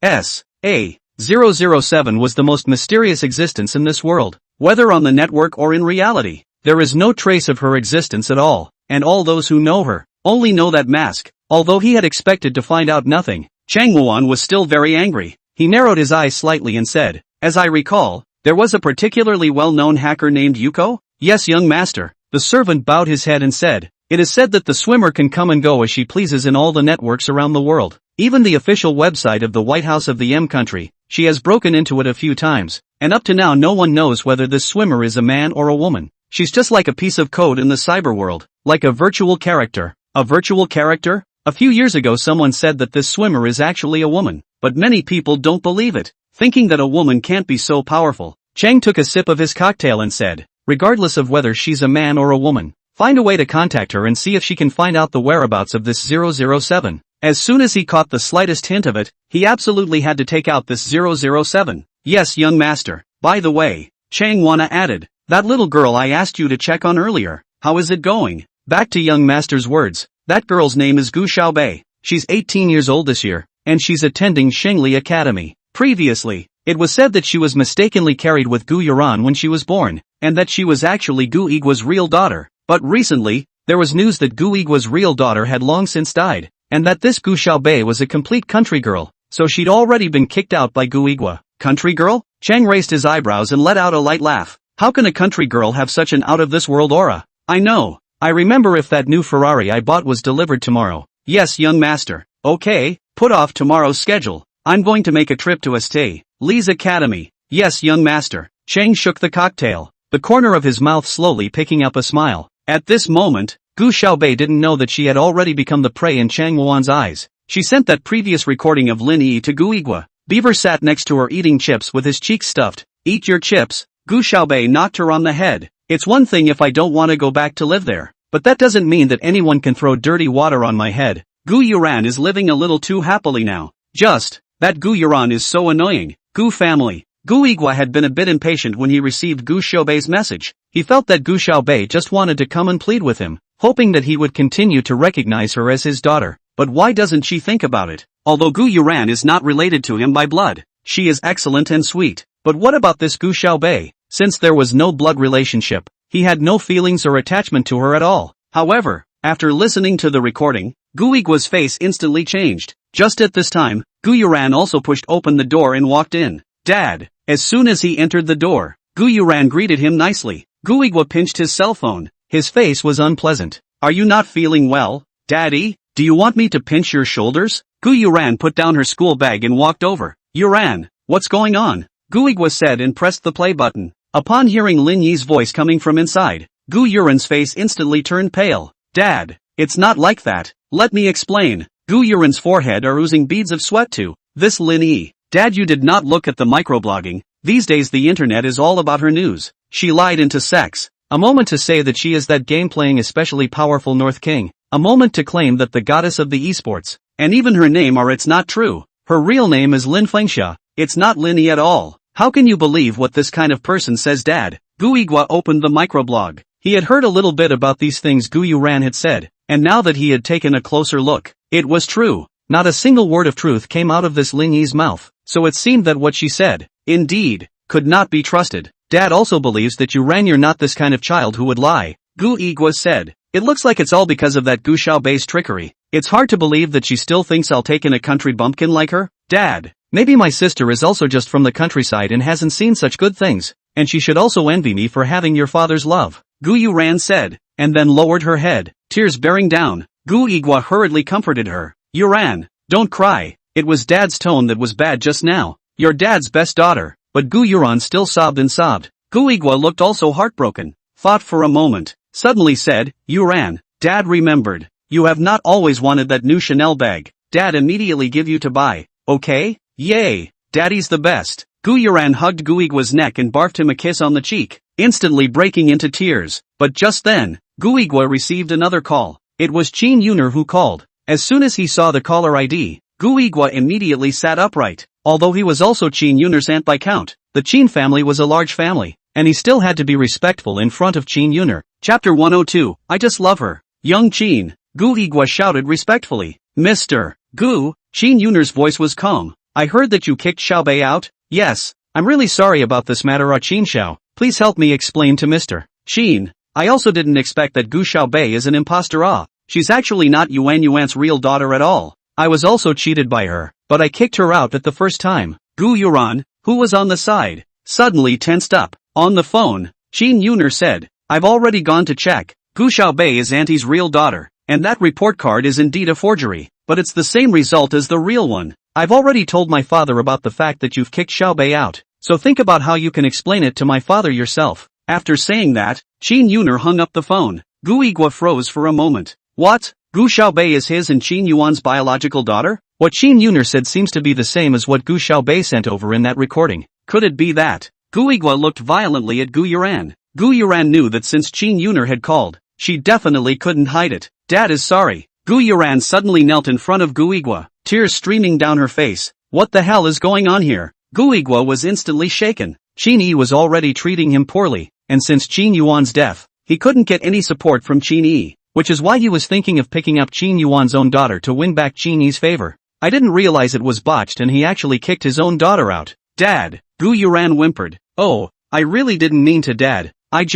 S.A. 007 was the most mysterious existence in this world, whether on the network or in reality. There is no trace of her existence at all, and all those who know her only know that mask. Although he had expected to find out nothing, Chang Wuan was still very angry. He narrowed his eyes slightly and said, as I recall, there was a particularly well-known hacker named Yuko? Yes, young master. The servant bowed his head and said, it is said that the swimmer can come and go as she pleases in all the networks around the world. Even the official website of the White House of the M country, she has broken into it a few times, and up to now no one knows whether this swimmer is a man or a woman. She's just like a piece of code in the cyber world, like a virtual character. A virtual character? A few years ago someone said that this swimmer is actually a woman, but many people don't believe it, thinking that a woman can't be so powerful. Cheng took a sip of his cocktail and said, regardless of whether she's a man or a woman, find a way to contact her and see if she can find out the whereabouts of this 007. As soon as he caught the slightest hint of it, he absolutely had to take out this 007. Yes, young master. By the way, Chang Wana added, that little girl I asked you to check on earlier, how is it going? Back to young master's words. That girl's name is Gu Xiaobei. She's 18 years old this year, and she's attending Shengli Academy. Previously, it was said that she was mistakenly carried with Gu Yuran when she was born, and that she was actually Gu Yigua's real daughter. But recently, there was news that Gu Yigua's real daughter had long since died, and that this Gu Xiaobei was a complete country girl, so she'd already been kicked out by Gu Yigua. Country girl? Chang raised his eyebrows and let out a light laugh. How can a country girl have such an out-of-this-world aura? I know. I remember if that new Ferrari I bought was delivered tomorrow. Yes, young master. Okay, put off tomorrow's schedule. I'm going to make a trip to Estee Lee's Academy. Yes, young master. Cheng shook the cocktail. the corner of his mouth slowly picking up a smile. At this moment, Gu Xiaobei didn't know that she had already become the prey in Chang Wuan's eyes. She sent that previous recording of Lin Yi to Gu Yigua. Beaver sat next to her eating chips with his cheeks stuffed. Eat your chips. Gu Xiaobei knocked her on the head. It's one thing if I don't want to go back to live there, but that doesn't mean that anyone can throw dirty water on my head. Gu Yuran is living a little too happily now. Just, that Gu Yuran is so annoying. Gu family. Gu Yigua had been a bit impatient when he received Gu Xiaobei's message. He felt that Gu Xiaobei just wanted to come and plead with him, hoping that he would continue to recognize her as his daughter. But why doesn't she think about it? Although Gu Yuran is not related to him by blood, she is excellent and sweet. But what about this Gu Xiaobei? Since there was no blood relationship, he had no feelings or attachment to her at all. However, after listening to the recording, Gu Yigua's face instantly changed. Just at this time, Gu Yuran also pushed open the door and walked in. Dad. As soon as he entered the door, Gu Yuran greeted him nicely. Gu Yigua pinched his cell phone. His face was unpleasant. Are you not feeling well, Daddy? Do you want me to pinch your shoulders? Gu Yuran put down her school bag and walked over. Yuran, what's going on? Gu Yigua said and pressed the play button. Upon hearing Lin Yi's voice coming from inside, Gu Yuran's face instantly turned pale. Dad, it's not like that. Let me explain. Gu Yuran's forehead are oozing beads of sweat too. This Lin Yi. Dad, you did not look at the microblogging. These days the internet is all about her news. She lied into sex. A moment to say that she is that game-playing especially powerful North King. A moment to claim that the goddess of the esports. And even her name or it's not true. Her real name is Lin Fengxia. It's not Lin Yi at all. How can you believe what this kind of person says, Dad? Gu Yigua opened the microblog. He had heard a little bit about these things Gu Yuran had said, and now that he had taken a closer look, it was true. Not a single word of truth came out of this Lin Yi's mouth, so it seemed that what she said, indeed, could not be trusted. Dad also believes that Yuran, you're not this kind of child who would lie, Gu Yigua said. It looks like it's all because of that Gu Xiaobei's trickery. It's hard to believe that she still thinks I'll take in a country bumpkin like her. Dad, maybe my sister is also just from the countryside and hasn't seen such good things, and she should also envy me for having your father's love, Gu Yuran said, and then lowered her head, tears bearing down. Gu Yigua hurriedly comforted her. Yuran, don't cry. It was Dad's tone that was bad just now. You're Dad's best daughter. But Gu Yuran still sobbed and sobbed. Gu Yigua looked also heartbroken, thought for a moment, suddenly said, Yuran, Dad remembered. You have not always wanted that new Chanel bag. Dad immediately give you to buy, okay? Yay! Daddy's the best. Gu Yuran hugged Gu Yigua's neck and barfed him a kiss on the cheek, instantly breaking into tears. But just then, Gu Yigua received another call. It was Qin Yuner who called. As soon as he saw the caller ID, Gu Yigua immediately sat upright. Although he was also Qin Yuner's aunt by count, the Qin family was a large family, and he still had to be respectful in front of Qin Yuner. Chapter 102, I just love her. Young Qin, Gu Yigua shouted respectfully. Mr. Gu, Qin Yuner's voice was calm. I heard that you kicked Xiaobei out? Yes, I'm really sorry about this matter, Qin Xiao. Please help me explain to Mr. Qin. I also didn't expect that Gu Xiaobei is an impostor. She's actually not Yuan's real daughter at all. I was also cheated by her, but I kicked her out at the first time. Gu Yuran, who was on the side, suddenly tensed up. On the phone, Qin Yuner said, I've already gone to check. Gu Xiaobei is Auntie's real daughter, and that report card is indeed a forgery, but it's the same result as the real one. I've already told my father about the fact that you've kicked Xiaobei out, so think about how you can explain it to my father yourself. After saying that, Qin Yuner hung up the phone. Gu Yigua froze for a moment. What? Gu Xiaobei is his and Qin Yuan's biological daughter? What Qin Yuner said seems to be the same as what Gu Xiaobei sent over in that recording. Could it be that? Gu Yigua looked violently at Gu Yuran. Gu Yuran knew that since Qin Yuner had called, she definitely couldn't hide it. Dad is sorry. Gu Yuran suddenly knelt in front of Gu Yigua, tears streaming down her face. What the hell is going on here? Gu Yigua was instantly shaken. Qin Yi was already treating him poorly, and since Qin Yuan's death, he couldn't get any support from Qin Yi, which is why he was thinking of picking up Qin Yuan's own daughter to win back Qin Yi's favor. I didn't realize it was botched and he actually kicked his own daughter out. Dad, Gu Yuran whimpered. Oh, I really didn't mean to, Dad. I'm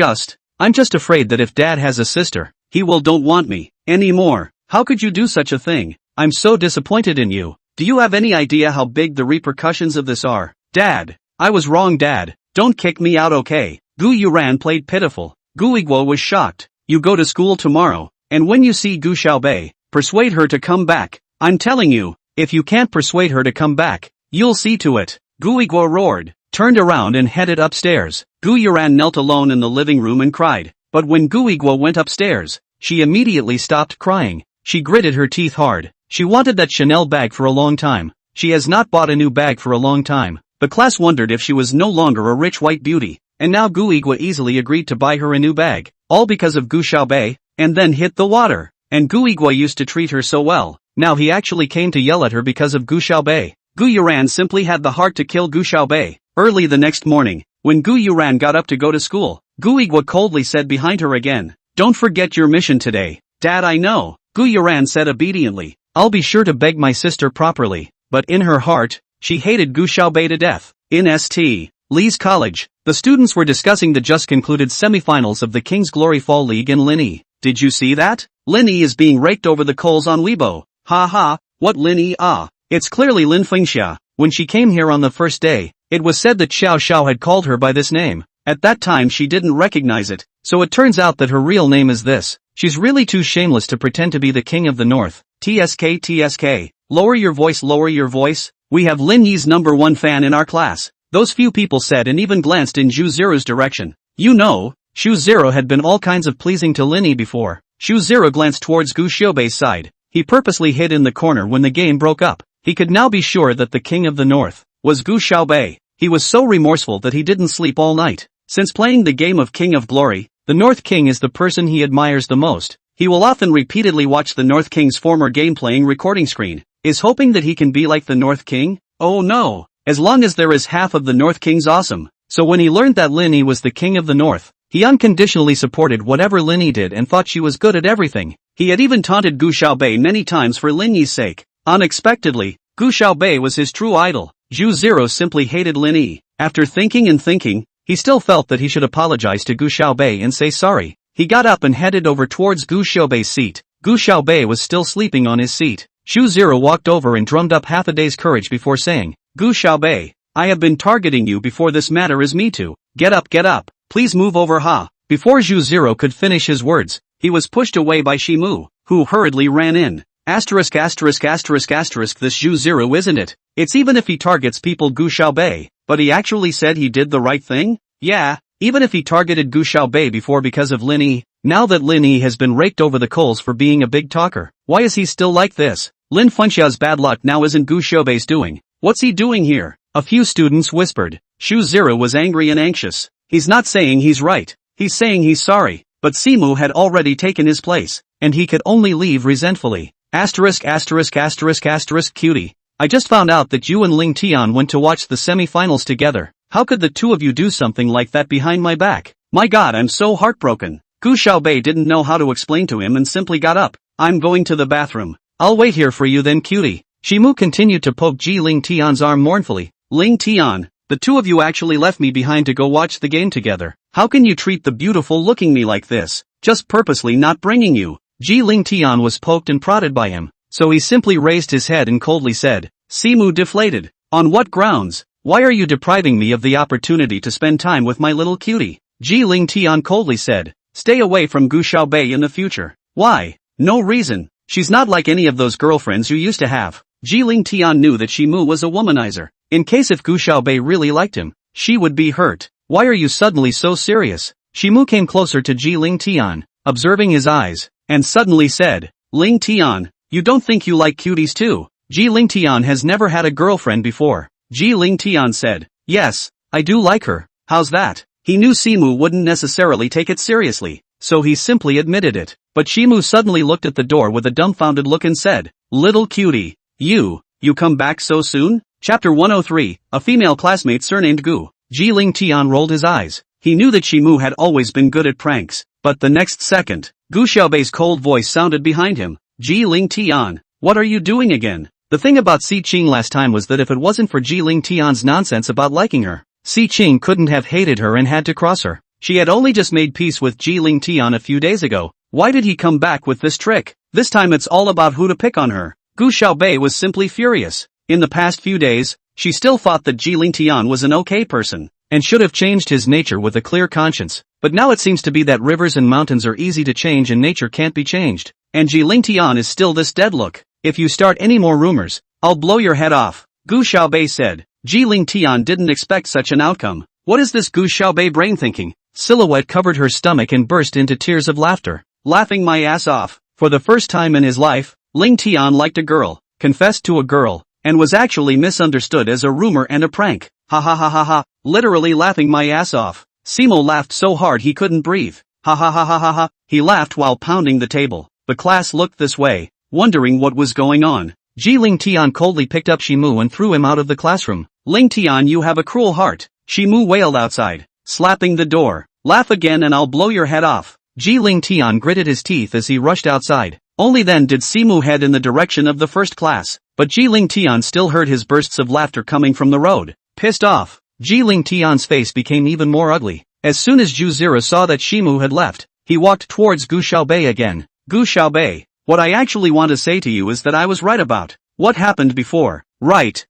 just afraid that if Dad has a sister, he don't want me anymore. How could you do such a thing? I'm so disappointed in you. Do you have any idea how big the repercussions of this are? Dad, I was wrong, Dad. Don't kick me out, okay? Gu Yuran played pitiful. Gu Yigua was shocked. You go to school tomorrow, and when you see Gu Xiaobei, persuade her to come back. I'm telling you, if you can't persuade her to come back, you'll see to it. Gu Yigua roared. turned around and headed upstairs. Gu Yuran knelt alone in the living room and cried. But when Gu Yiguo went upstairs, she immediately stopped crying. She gritted her teeth hard. She wanted that Chanel bag for a long time. She has not bought a new bag for a long time. The class wondered if she was no longer a rich white beauty, and now Gu Yiguo easily agreed to buy her a new bag, all because of Gu Xiaobei, and then hit the water. And Gu Yiguo used to treat her so well, now he actually came to yell at her because of Gu Xiaobei. Gu Yuran simply had the heart to kill Gu Xiaobei. Early the next morning, when Gu Yuran got up to go to school, Gu Yiguo coldly said behind her again, "Don't forget your mission today." "Dad, I know," Gu Yuran said obediently. "I'll be sure to beg my sister properly." But in her heart, she hated Gu Xiaobei to death. In St. Lee's College, the students were discussing the just concluded semi-finals of the King's Glory Fall League in Linyi. "Did you see that? Linyi is being raked over the coals on Weibo. Ha ha, what Linyi ah? It's clearly Lin Fengxia." When she came here on the first day, it was said that Xiao Xiao had called her by this name. At that time she didn't recognize it, so it turns out that her real name is this. She's really too shameless to pretend to be the King of the North. TSK. Lower your voice, lower your voice. We have Lin Yi's #1 fan in our class. Those few people said and even glanced in Zhu Zero's direction. You know, Zhu Zero had been all kinds of pleasing to Lin Yi before. Zhu Zero glanced towards Gu Xiaobei's side. He purposely hid in the corner when the game broke up. He could now be sure that the King of the North was Gu Xiaobei. He was so remorseful that he didn't sleep all night. Since playing the game of King of Glory, the North King is the person he admires the most. He will often repeatedly watch the North King's former game-playing recording screen, is hoping that he can be like the North King? Oh no! As long as there is half of the North King's awesome. So when he learned that Lin Yi was the King of the North, he unconditionally supported whatever Lin Yi did and thought she was good at everything. He had even taunted Gu Xiaobei many times for Lin Yi's sake. Unexpectedly, Gu Xiaobei was his true idol. Zhu Zero simply hated Lin Yi. After thinking and thinking, he still felt that he should apologize to Gu Xiaobei and say sorry. He got up and headed over towards Gu Xiaobei's seat. Gu Xiaobei was still sleeping on his seat. Zhu Zero walked over and drummed up half a day's courage before saying, "Gu Xiaobei, I have been targeting you before this matter is me too. Get up, please move over ha." Before Zhu Zero could finish his words, he was pushed away by Shimu, who hurriedly ran in. Asterisk. This Zhu Zero isn't it? It's even if he targets people Gu Xiaobei, but he actually said he did the right thing? Yeah, even if he targeted Gu Xiaobei before because of Lin Yi, now that Lin Yi has been raked over the coals for being a big talker, why is he still like this? Lin Fengxia's bad luck now isn't Gu Xiaobei's doing. What's he doing here? A few students whispered. Zhu Zero was angry and anxious. He's not saying he's right. He's saying he's sorry, but Simu had already taken his place, and he could only leave resentfully. Asterisk. Cutie. I just found out that you and Ling Tian went to watch the semi-finals together. How could the two of you do something like that behind my back? My god, I'm so heartbroken. Gu Xiaobei didn't know how to explain to him and simply got up. I'm going to the bathroom. I'll wait here for you then, cutie. Shimu continued to poke Ji Ling Tian's arm mournfully. Ling Tian, the two of you actually left me behind to go watch the game together. How can you treat the beautiful looking me like this? Just purposely not bringing you. Ji Ling Tian was poked and prodded by him, so he simply raised his head and coldly said, Simu deflated. On what grounds? Why are you depriving me of the opportunity to spend time with my little cutie? Ji Ling Tian coldly said, stay away from Gu Xiaobei in the future. Why? No reason. She's not like any of those girlfriends you used to have. Ji Ling Tian knew that Shimu was a womanizer. In case if Gu Xiaobei really liked him, she would be hurt. Why are you suddenly so serious? Shimu came closer to Ji Ling Tian, observing his eyes, and suddenly said, Ling Tian, you don't think you like cuties too? Ji Ling Tian has never had a girlfriend before. Ji Ling Tian said, yes, I do like her. How's that? He knew Simu wouldn't necessarily take it seriously, so he simply admitted it. But Shimu suddenly looked at the door with a dumbfounded look and said, little cutie, you come back so soon? Chapter 103, a female classmate surnamed Gu. Ji Ling Tian rolled his eyes. He knew that Shimu had always been good at pranks, but the next second, Gu Xiaobei's cold voice sounded behind him. Ji Ling Tian, what are you doing again? The thing about Si Qing last time was that if it wasn't for Ji Ling Tian's nonsense about liking her, Si Qing couldn't have hated her and had to cross her. She had only just made peace with Ji Ling Tian a few days ago. Why did he come back with this trick? This time it's all about who to pick on her. Gu Xiaobei was simply furious. In the past few days, she still thought that Ji Ling Tian was an okay person, and should have changed his nature with a clear conscience. But now it seems to be that rivers and mountains are easy to change and nature can't be changed. And Ji Ling Tian is still this dead look. If you start any more rumors, I'll blow your head off. Gu Xiaobei said. Ji Ling Tian didn't expect such an outcome. What is this Gu Xiaobei brain thinking? Silhouette covered her stomach and burst into tears of laughter. Laughing my ass off. For the first time in his life, Ling Tian liked a girl, confessed to a girl, and was actually misunderstood as a rumor and a prank. Ha ha ha ha ha, literally laughing my ass off. Simo laughed so hard he couldn't breathe. Ha ha ha ha ha ha, he laughed while pounding the table. The class looked this way, wondering what was going on. Ji Ling Tian coldly picked up Shimu and threw him out of the classroom. Ling Tian, you have a cruel heart. Shimu wailed outside, slapping the door. Laugh again and I'll blow your head off. Ji Ling Tian gritted his teeth as he rushed outside. Only then did Simu head in the direction of the first class, but Ji Ling Tian still heard his bursts of laughter coming from the road. Pissed off, Ji Ling Tian's face became even more ugly. As soon as Zhu Zira saw that Shimu had left, he walked towards Gu Xiaobei again. Gu Xiaobei, what I actually want to say to you is that I was right about what happened before. Right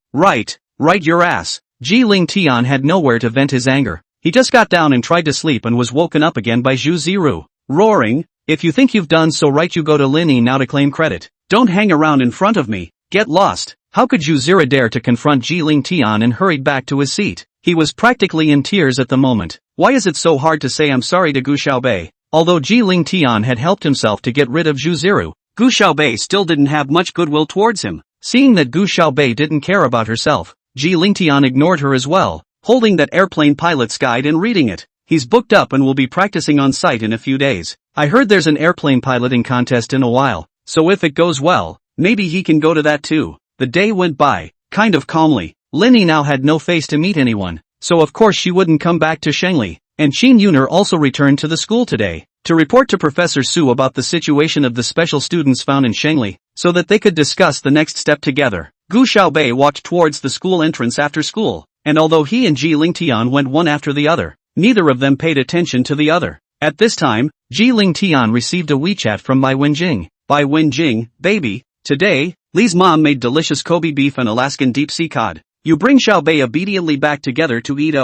your ass. Ji Ling Tian had nowhere to vent his anger. He just got down and tried to sleep and was woken up again by Zhu Ziru, roaring, if you think you've done so right, you go to Lin now to claim credit. Don't hang around in front of me, get lost. How could Zhu Zira dare to confront Ji Ling Tian and hurried back to his seat? He was practically in tears at the moment. Why is it so hard to say I'm sorry to Gu Xiaobei? Although Ji Ling Tian had helped himself to get rid of Zhu Ziru, Gu Xiaobei still didn't have much goodwill towards him. Seeing that Gu Xiaobei didn't care about herself, Ji Ling Tian ignored her as well, holding that airplane pilot's guide and reading it. He's booked up and will be practicing on site in a few days. I heard there's an airplane piloting contest in a while, so if it goes well, maybe he can go to that too. The day went by, kind of calmly. Lin now had no face to meet anyone, so of course she wouldn't come back to Shengli, and Qin Yuner also returned to the school today, to report to Professor Su about the situation of the special students found in Shengli, so that they could discuss the next step together. Gu Xiaobei walked towards the school entrance after school, and although he and Ji Ling Tian went one after the other, neither of them paid attention to the other. At this time, Ji Ling Tian received a WeChat from Bai Wenjing. Bai Wenjing, baby, today, Li's mom made delicious Kobe beef and Alaskan deep sea cod. You bring Xiaobei obediently back together to eat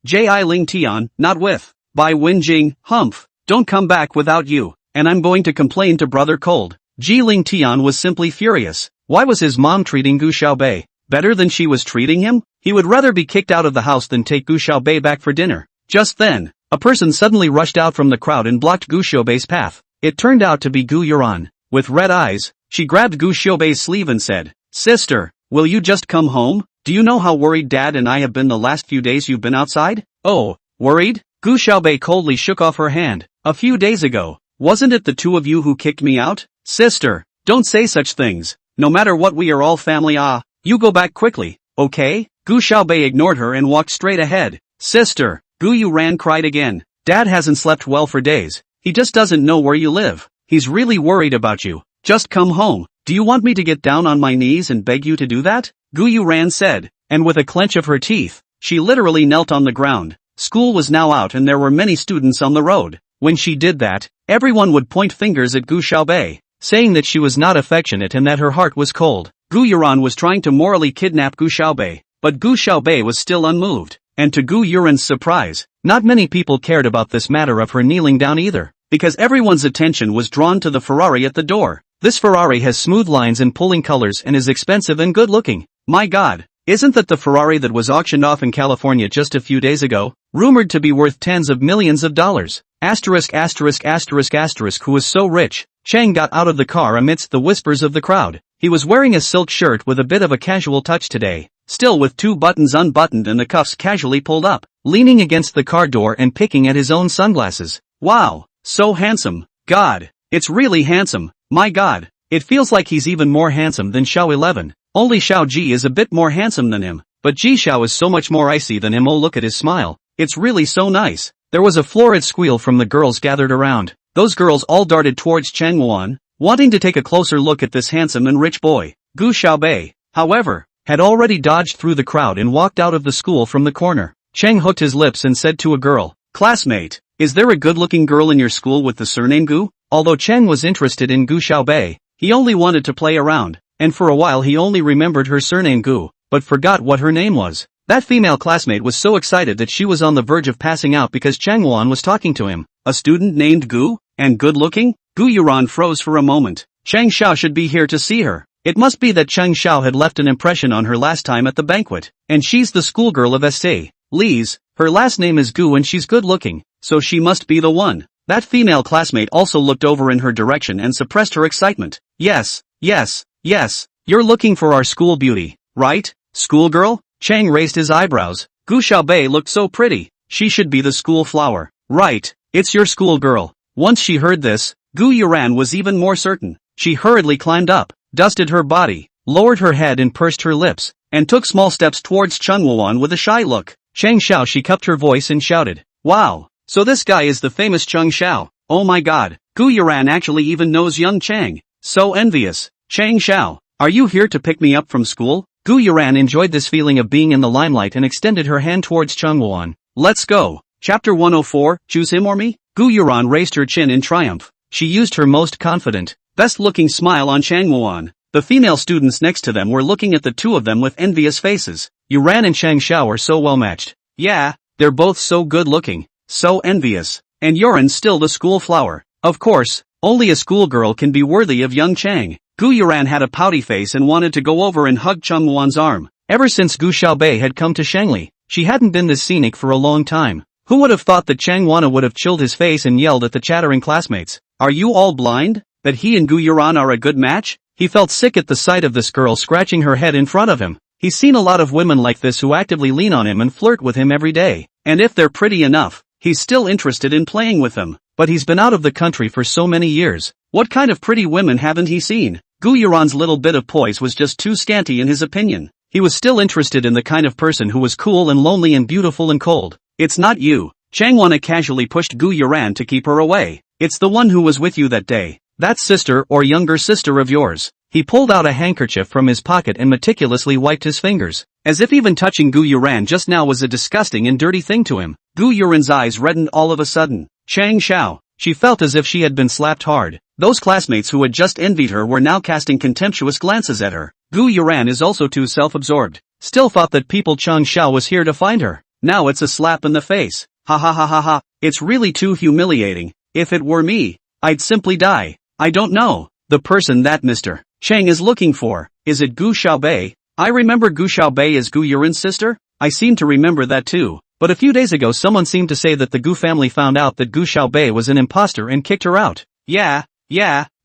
Ji Ling Tian, not with. Bai Wenjing, humph, don't come back without you, and I'm going to complain to Brother Cold. Ji Ling Tian was simply furious. Why was his mom treating Gu Xiaobei better than she was treating him? He would rather be kicked out of the house than take Gu Xiaobei back for dinner. Just then, a person suddenly rushed out from the crowd and blocked Gu Xiaobei's path. It turned out to be Gu Yuran. With red eyes, she grabbed Gu Xiaobei's sleeve and said, Sister, will you just come home? Do you know how worried Dad and I have been the last few days you've been outside? Oh, worried? Gu Xiaobei coldly shook off her hand. A few days ago, wasn't it the two of you who kicked me out? Sister, don't say such things. No matter what, we are all family. You go back quickly, okay? Gu Xiaobei ignored her and walked straight ahead. Sister, Gu Yuran cried again. Dad hasn't slept well for days. He just doesn't know where you live. He's really worried about you. Just come home. Do you want me to get down on my knees and beg you to do that? Gu Yuran said, and with a clench of her teeth, she literally knelt on the ground. School was now out and there were many students on the road. When she did that, everyone would point fingers at Gu Xiaobei, saying that she was not affectionate and that her heart was cold. Gu Yuran was trying to morally kidnap Gu Xiaobei, but Gu Xiaobei was still unmoved, and to Gu Yuran's surprise, not many people cared about this matter of her kneeling down either, because everyone's attention was drawn to the Ferrari at the door. This Ferrari has smooth lines and pulling colors and is expensive and good looking. My God, isn't that the Ferrari that was auctioned off in California just a few days ago, rumored to be worth tens of millions of dollars? Asterisk asterisk asterisk asterisk. Who is so rich? Chang got out of the car amidst the whispers of the crowd. He was wearing a silk shirt with a bit of a casual touch today, still with two buttons unbuttoned and the cuffs casually pulled up, leaning against the car door and picking at his own sunglasses. Wow, so handsome. God, it's really handsome. My God, it feels like he's even more handsome than Xiao 11. Only Xiao Ji is a bit more handsome than him, but Ji Xiao is so much more icy than him. Oh, look at his smile. It's really so nice. There was a florid squeal from the girls gathered around. Those girls all darted towards Chang Wuan, wanting to take a closer look at this handsome and rich boy. Gu Xiaobei, however, had already dodged through the crowd and walked out of the school from the corner. Chang hooked his lips and said to a girl, Classmate, is there a good-looking girl in your school with the surname Gu? Although Chang was interested in Gu Xiaobei, he only wanted to play around, and for a while he only remembered her surname Gu, but forgot what her name was. That female classmate was so excited that she was on the verge of passing out because Chang Wuan was talking to him. A student named Gu? And good-looking? Gu Yuran froze for a moment. Chang Xiao should be here to see her. It must be that Cheng Xiao had left an impression on her last time at the banquet, and she's the schoolgirl of St. Lee's. Her last name is Gu and she's good looking, so she must be the one. That female classmate also looked over in her direction and suppressed her excitement. Yes, yes, yes, you're looking for our school beauty, right? Schoolgirl? Chang raised his eyebrows. Gu Xiaobei looked so pretty. She should be the school flower. Right, it's your schoolgirl. Once she heard this, Gu Yuran was even more certain. She hurriedly climbed up, dusted her body, lowered her head and pursed her lips, and took small steps towards Cheng Wuan with a shy look. Cheng Xiao, she cupped her voice and shouted. Wow, so this guy is the famous Cheng Xiao. Oh my god, Gu Yuran actually even knows young Chang. So envious. Cheng Xiao, are you here to pick me up from school? Gu Yuran enjoyed this feeling of being in the limelight and extended her hand towards Cheng Wuan. Let's go. Chapter 104, Choose him or me? Gu Yuran raised her chin in triumph. She used her most confident, best-looking smile on Cheng Wuan. The female students next to them were looking at the two of them with envious faces. Yuran and Cheng Xiao are so well matched. Yeah, they're both so good-looking, so envious. And Yuran's still the school flower. Of course, only a schoolgirl can be worthy of young Chang. Gu Yuran had a pouty face and wanted to go over and hug Cheng Wuan's arm. Ever since Gu Xiaobei had come to Shangli, she hadn't been this scenic for a long time. Who would have thought that Chang Wana would have chilled his face and yelled at the chattering classmates? Are you all blind? That he and Gu Yuran are a good match? He felt sick at the sight of this girl scratching her head in front of him. He's seen a lot of women like this who actively lean on him and flirt with him every day. And if they're pretty enough, he's still interested in playing with them. But he's been out of the country for so many years. What kind of pretty women haven't he seen? Gu Yuran's little bit of poise was just too scanty in his opinion. He was still interested in the kind of person who was cool and lonely and beautiful and cold. It's not you. Chang Wana casually pushed Gu Yuran to keep her away. It's the one who was with you that day. That sister or younger sister of yours. He pulled out a handkerchief from his pocket and meticulously wiped his fingers, as if even touching Gu Yuran just now was a disgusting and dirty thing to him. Gu Yuran's eyes reddened all of a sudden. Chang Xiao. She felt as if she had been slapped hard. Those classmates who had just envied her were now casting contemptuous glances at her. Gu Yuran is also too self-absorbed. Still thought that people Chang Xiao was here to find her. Now it's a slap in the face. Ha ha ha ha ha. It's really too humiliating. If it were me, I'd simply die. I don't know. The person that Mr. Chang is looking for. Is it Gu Xiaobei? I remember Gu Xiaobei as Gu Yuran's sister. I seem to remember that too. But a few days ago someone seemed to say that the Gu family found out that Gu Xiaobei was an imposter and kicked her out. Yeah.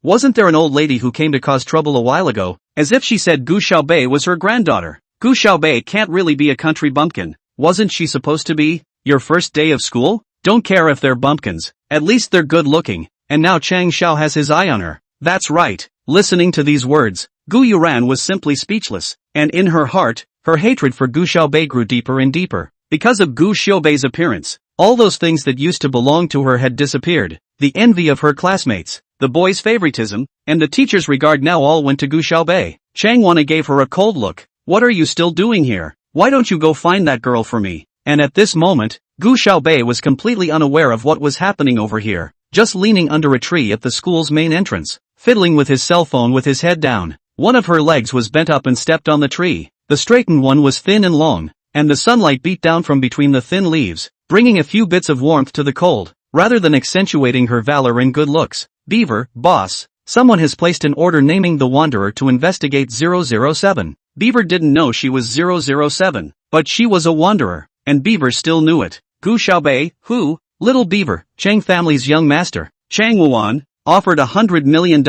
Wasn't there an old lady who came to cause trouble a while ago? As if she said Gu Xiaobei was her granddaughter. Gu Xiaobei can't really be a country bumpkin. Wasn't she supposed to be? Your first day of school? Don't care if they're bumpkins. At least they're good looking. And now Chang Xiao has his eye on her. That's right. Listening to these words, Gu Yuran was simply speechless. And in her heart, her hatred for Gu Xiaobei grew deeper and deeper. Because of Gu Xiaobei's appearance, all those things that used to belong to her had disappeared. The envy of her classmates, the boys' favoritism, and the teacher's regard now all went to Gu Xiaobei. Chang Wana gave her a cold look. What are you still doing here? Why don't you go find that girl for me? And at this moment, Gu Xiaobei was completely unaware of what was happening over here, just leaning under a tree at the school's main entrance, fiddling with his cell phone with his head down. One of her legs was bent up and stepped on the tree. The straightened one was thin and long, and the sunlight beat down from between the thin leaves, bringing a few bits of warmth to the cold, rather than accentuating her valor and good looks. Beaver, boss, someone has placed an order naming the Wanderer to investigate 007. Beaver didn't know she was 007, but she was a Wanderer, and Beaver still knew it. Gu Xiaobei, who? Little Beaver, Chang family's young master, Chang Wuan, offered $100 million,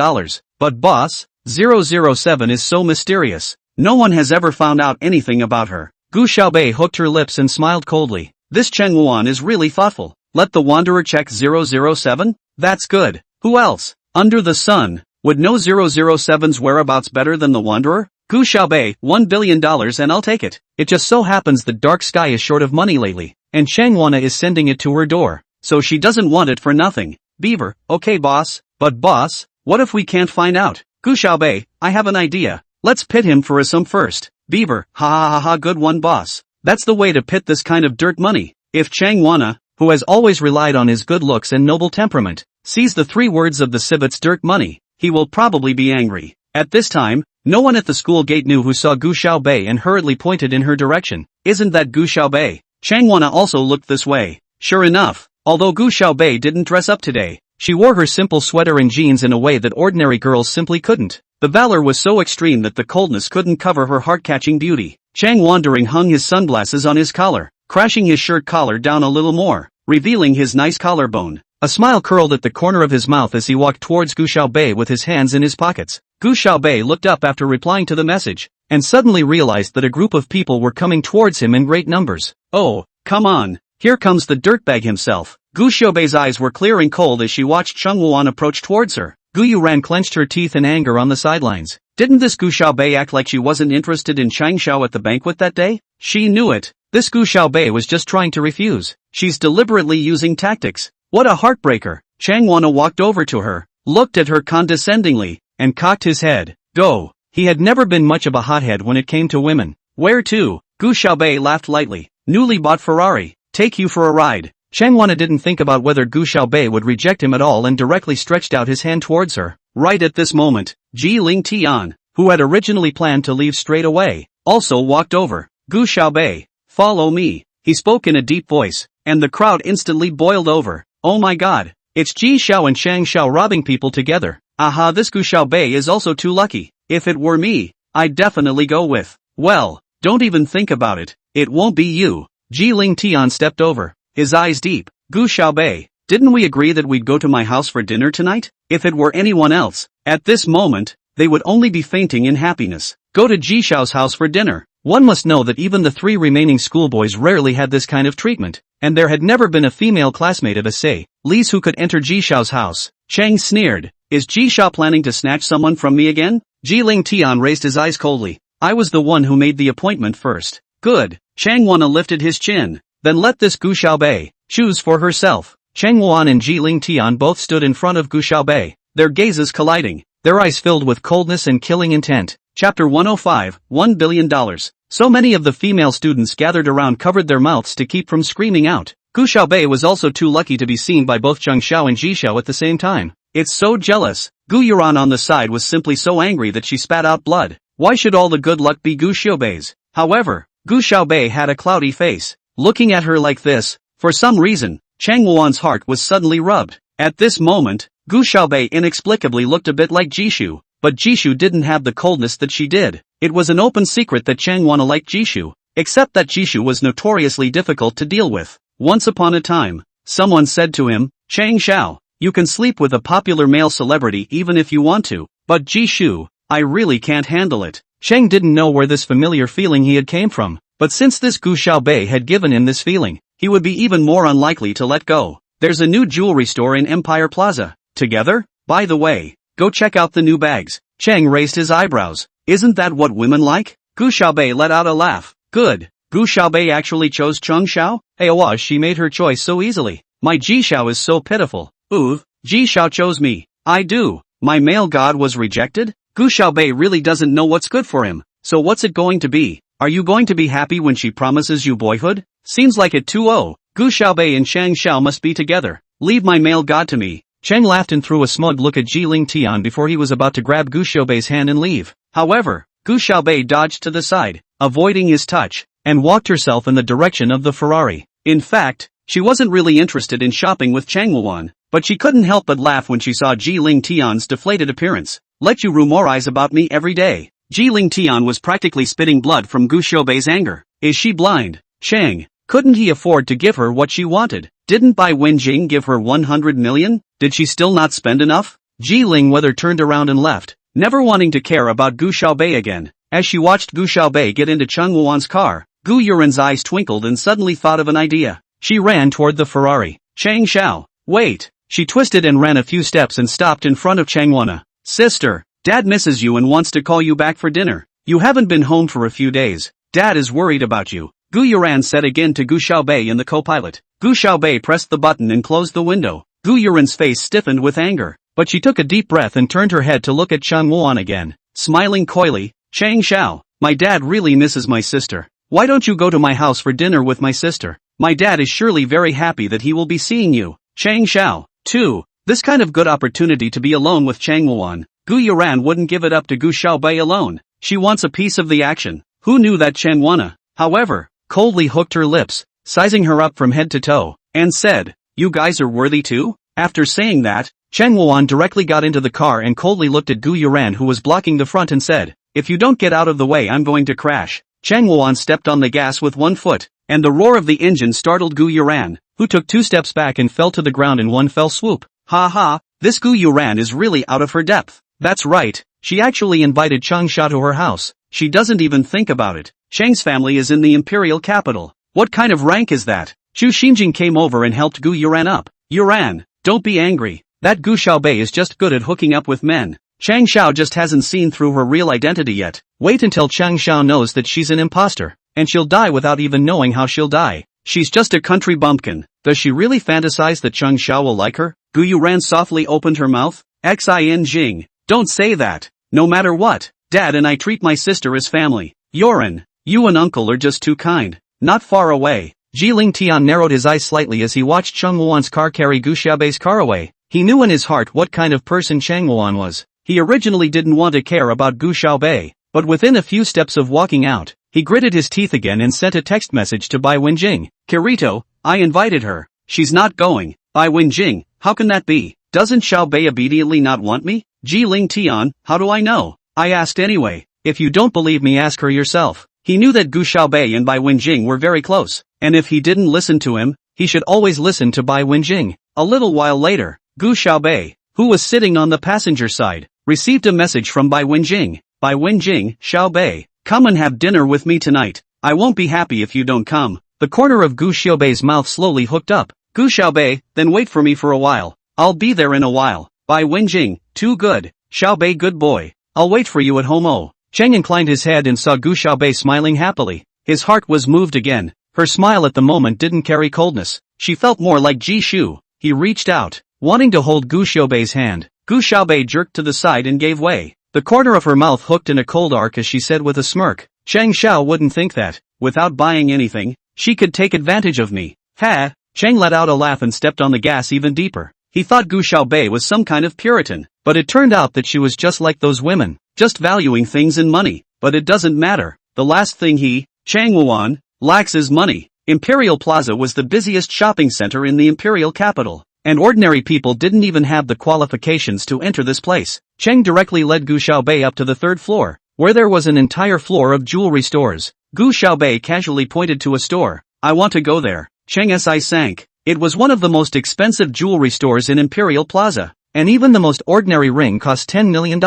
but boss, 007 is so mysterious. No one has ever found out anything about her. Gu Xiaobei hooked her lips and smiled coldly. This Cheng Wuan is really thoughtful. Let the Wanderer check 007? That's good. Who else, under the sun, would know 007's whereabouts better than the Wanderer? Gu Xiaobei, $1 billion and I'll take it. It just so happens that Dark Sky is short of money lately, and Chang Wana is sending it to her door, so she doesn't want it for nothing. Beaver, okay boss, but boss, what if we can't find out? Gu Xiaobei, I have an idea. Let's pit him for a sum first. Beaver, ha ha ha ha, good one boss. That's the way to pit this kind of dirt money. If Chang Wana, who has always relied on his good looks and noble temperament, sees the 3 words of the civets dirt money, he will probably be angry. At this time, no one at the school gate knew who saw Gu Xiaobei and hurriedly pointed in her direction. Isn't that Gu Xiaobei? Chang Wana also looked this way. Sure enough, although Gu Xiaobei didn't dress up today, she wore her simple sweater and jeans in a way that ordinary girls simply couldn't. The valor was so extreme that the coldness couldn't cover her heart-catching beauty. Chang wandering hung his sunglasses on his collar, crashing his shirt collar down a little more, revealing his nice collarbone. A smile curled at the corner of his mouth as he walked towards Gu Xiaobei with his hands in his pockets. Gu Xiaobei looked up after replying to the message, and suddenly realized that a group of people were coming towards him in great numbers. Oh, come on, here comes the dirtbag himself. Gu Xiaobei's eyes were clear and cold as she watched Cheng Wuan approach towards her. Gu Yuran clenched her teeth in anger on the sidelines. Didn't this Gu Xiaobei act like she wasn't interested in Chang Xiao at the banquet that day? She knew it. This Gu Xiaobei was just trying to refuse. She's deliberately using tactics. What a heartbreaker. Chang Wana walked over to her, looked at her condescendingly, and cocked his head. Go. He had never been much of a hothead when it came to women. Where to? Gu Xiaobei laughed lightly. Newly bought Ferrari. Take you for a ride. Chang Wana didn't think about whether Gu Xiaobei would reject him at all and directly stretched out his hand towards her. Right at this moment, Ji Ling Tian, who had originally planned to leave straight away, also walked over. Gu Xiaobei, follow me. He spoke in a deep voice, and the crowd instantly boiled over. Oh my god, it's Ji Xiao and Shang Xiao robbing people together. Aha, this Gu Xiaobei is also too lucky. If it were me, I'd definitely go with. Well, don't even think about it. It won't be you. Ji Ling Tian stepped over, his eyes deep. Gu Xiaobei, didn't we agree that we'd go to my house for dinner tonight? If it were anyone else, at this moment, they would only be fainting in happiness. Go to Ji Xiao's house for dinner. One must know that even the 3 remaining schoolboys rarely had this kind of treatment, and there had never been a female classmate of Say Li's who could enter Ji Xiao's house. Chang sneered. Is Ji Xiao planning to snatch someone from me again? Ji Ling Tian raised his eyes coldly. I was the one who made the appointment first. Good. Chang Wana lifted his chin. Then let this Gu Xiaobei choose for herself. Chang Wan and Ji Ling Tian both stood in front of Gu Xiaobei, their gazes colliding, their eyes filled with coldness and killing intent. Chapter 105, $1 billion. So many of the female students gathered around covered their mouths to keep from screaming out. Gu Xiaobei was also too lucky to be seen by both Zheng Xiao and Ji Xiao at the same time. It's so jealous. Gu Yuran on the side was simply so angry that she spat out blood. Why should all the good luck be Gu Xiaobei's? However, Gu Xiaobei had a cloudy face. Looking at her like this, for some reason, Chang Wuan's heart was suddenly rubbed. At this moment, Gu Xiaobei inexplicably looked a bit like Jishu, but Jishu didn't have the coldness that she did. It was an open secret that Chang Wana liked Jishu, except that Jishu was notoriously difficult to deal with. Once upon a time, someone said to him, Chang Xiao, you can sleep with a popular male celebrity even if you want to, but Jishu, I really can't handle it. Chang didn't know where this familiar feeling he had came from, but since this Gu Xiaobei had given him this feeling, he would be even more unlikely to let go. There's a new jewelry store in Empire Plaza. Together? By the way, go check out the new bags. Chang raised his eyebrows. Isn't that what women like? Gu Xiaobei let out a laugh. Good. Gu Xiaobei actually chose Cheng Xiao? Awash, she made her choice so easily. My Ji Xiao is so pitiful. Ooh, Ji Xiao chose me. I do. My male god was rejected? Gu Xiaobei really doesn't know what's good for him. So what's it going to be? Are you going to be happy when she promises you boyhood? Seems like it too. Oh, Gu Xiaobei and Shang Xiao must be together. Leave my male god to me. Cheng laughed and threw a smug look at Ji Ling Tian before he was about to grab Gu Xiaobei's hand and leave. However, Gu Xiaobei dodged to the side, avoiding his touch, and walked herself in the direction of the Ferrari. In fact, she wasn't really interested in shopping with Chang Wuan, but she couldn't help but laugh when she saw Ji Ling Tian's deflated appearance. Let you rumorize about me every day. Ji Ling Tian was practically spitting blood from Gu Xiaobei's anger. Is she blind? Chang, couldn't he afford to give her what she wanted? Didn't Bai Wenjing give her 100 million? Did she still not spend enough? Ji Ling Weather turned around and left, never wanting to care about Gu Xiaobei again. As she watched Gu Xiaobei get into Cheng Wuan's car, Gu Yuran's eyes twinkled and suddenly thought of an idea. She ran toward the Ferrari. Chang Xiao, wait! She twisted and ran a few steps and stopped in front of Chang Wana. Sister, Dad misses you and wants to call you back for dinner. You haven't been home for a few days. Dad is worried about you. Gu Yuran said again to Gu Xiaobei in the co-pilot. Gu Xiaobei pressed the button and closed the window. Gu Yuran's face stiffened with anger, but she took a deep breath and turned her head to look at Chang Wuan again, smiling coyly. Chang Xiao, my dad really misses my sister. Why don't you go to my house for dinner with my sister? My dad is surely very happy that he will be seeing you. Chang Xiao, too. This kind of good opportunity to be alone with Chang Wuan. Gu Yuran wouldn't give it up to Gu Xiaobei alone. She wants a piece of the action. Who knew that Chang Wana, however, coldly hooked her lips, sizing her up from head to toe, and said, you guys are worthy too? After saying that, Chang Wuan directly got into the car and coldly looked at Gu Yuran, who was blocking the front, and said, "If you don't get out of the way, I'm going to crash." Chang Wuan stepped on the gas with one foot, and the roar of the engine startled Gu Yuran, who took 2 steps back and fell to the ground in one fell swoop. Ha ha, this Gu Yuran is really out of her depth. That's right, she actually invited Chang Sha to her house. She doesn't even think about it. Chang's family is in the imperial capital. What kind of rank is that? Chu Xinjing came over and helped Gu Yuran up. "Yuran, don't be angry. That Gu Xiaobei is just good at hooking up with men. Chang Xiao just hasn't seen through her real identity yet. Wait until Chang Xiao knows that she's an imposter, and she'll die without even knowing how she'll die. She's just a country bumpkin. Does she really fantasize that Chang Xiao will like her?" Gu Yuran softly opened her mouth. "Xin Jing, don't say that. No matter what, Dad and I treat my sister as family. Yoran, you and Uncle are just too kind. Not far away." Ji Tian narrowed his eyes slightly as he watched Chang Wuan's car carry Gu Xiaobei's car away. He knew in his heart what kind of person Chang Wuan was. He originally didn't want to care about Gu Xiaobei, but within a few steps of walking out, he gritted his teeth again and sent a text message to Bai Wenjing. "Kirito, I invited her. She's not going." "Bai Wenjing, how can that be? Doesn't Xiaobei obediently not want me?" "Ji Tian, how do I know? I asked anyway. If you don't believe me, ask her yourself." He knew that Gu Xiaobei and Bai Wenjing were very close, and if he didn't listen to him, he should always listen to Bai Wenjing. A little while later, Gu Xiaobei, who was sitting on the passenger side, received a message from Bai Wenjing. "Bai Wenjing, Xiaobei, come and have dinner with me tonight. I won't be happy if you don't come." The corner of Gu Xiaobei's mouth slowly hooked up. "Gu Xiaobei, then wait for me for a while. I'll be there in a while." "Bai Wenjing, too good. Xiaobei, good boy. I'll wait for you at home." Oh. Cheng inclined his head and saw Gu Xiaobei smiling happily. His heart was moved again. Her smile at the moment didn't carry coldness. She felt more like Ji Shu. He reached out, wanting to hold Gu Xiaobei's hand. Gu Xiaobei jerked to the side and gave way. The corner of her mouth hooked in a cold arc as she said with a smirk, "Chang Xiao wouldn't think that, without buying anything, she could take advantage of me." "Ha!" Cheng let out a laugh and stepped on the gas even deeper. He thought Gu Xiaobei was some kind of Puritan, but it turned out that she was just like those women, just valuing things in money. But it doesn't matter. The last thing he, Chang Wuan, lacks is money. Imperial Plaza was the busiest shopping center in the imperial capital, and ordinary people didn't even have the qualifications to enter this place. Cheng directly led Gu Xiaobei up to the 3rd floor, where there was an entire floor of jewelry stores. Gu Xiaobei casually pointed to a store. "I want to go there." Cheng's eye sank. It was one of the most expensive jewelry stores in Imperial Plaza, and even the most ordinary ring cost $10 million.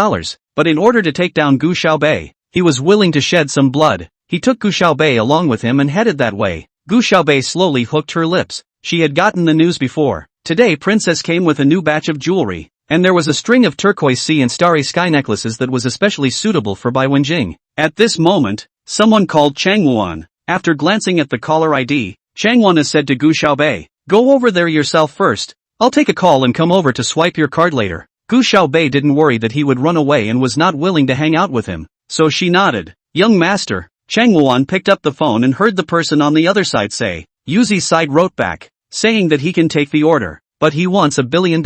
But in order to take down Gu Xiaobei, he was willing to shed some blood. He took Gu Xiaobei along with him and headed that way. Gu Xiaobei slowly hooked her lips. She had gotten the news before. Today Princess came with a new batch of jewelry, and there was a string of turquoise sea and starry sky necklaces that was especially suitable for Bai Wenjing. At this moment, someone called Chang Wuan. After glancing at the caller ID, Chang Wuan said to Gu Xiaobei, "Go over there yourself first. I'll take a call and come over to swipe your card later." Gu Xiaobei didn't worry that he would run away and was not willing to hang out with him, so she nodded. "Young master." Chang Wuan picked up the phone and heard the person on the other side say. Yuzi's side wrote back, saying that he can take the order, but he wants $1 billion.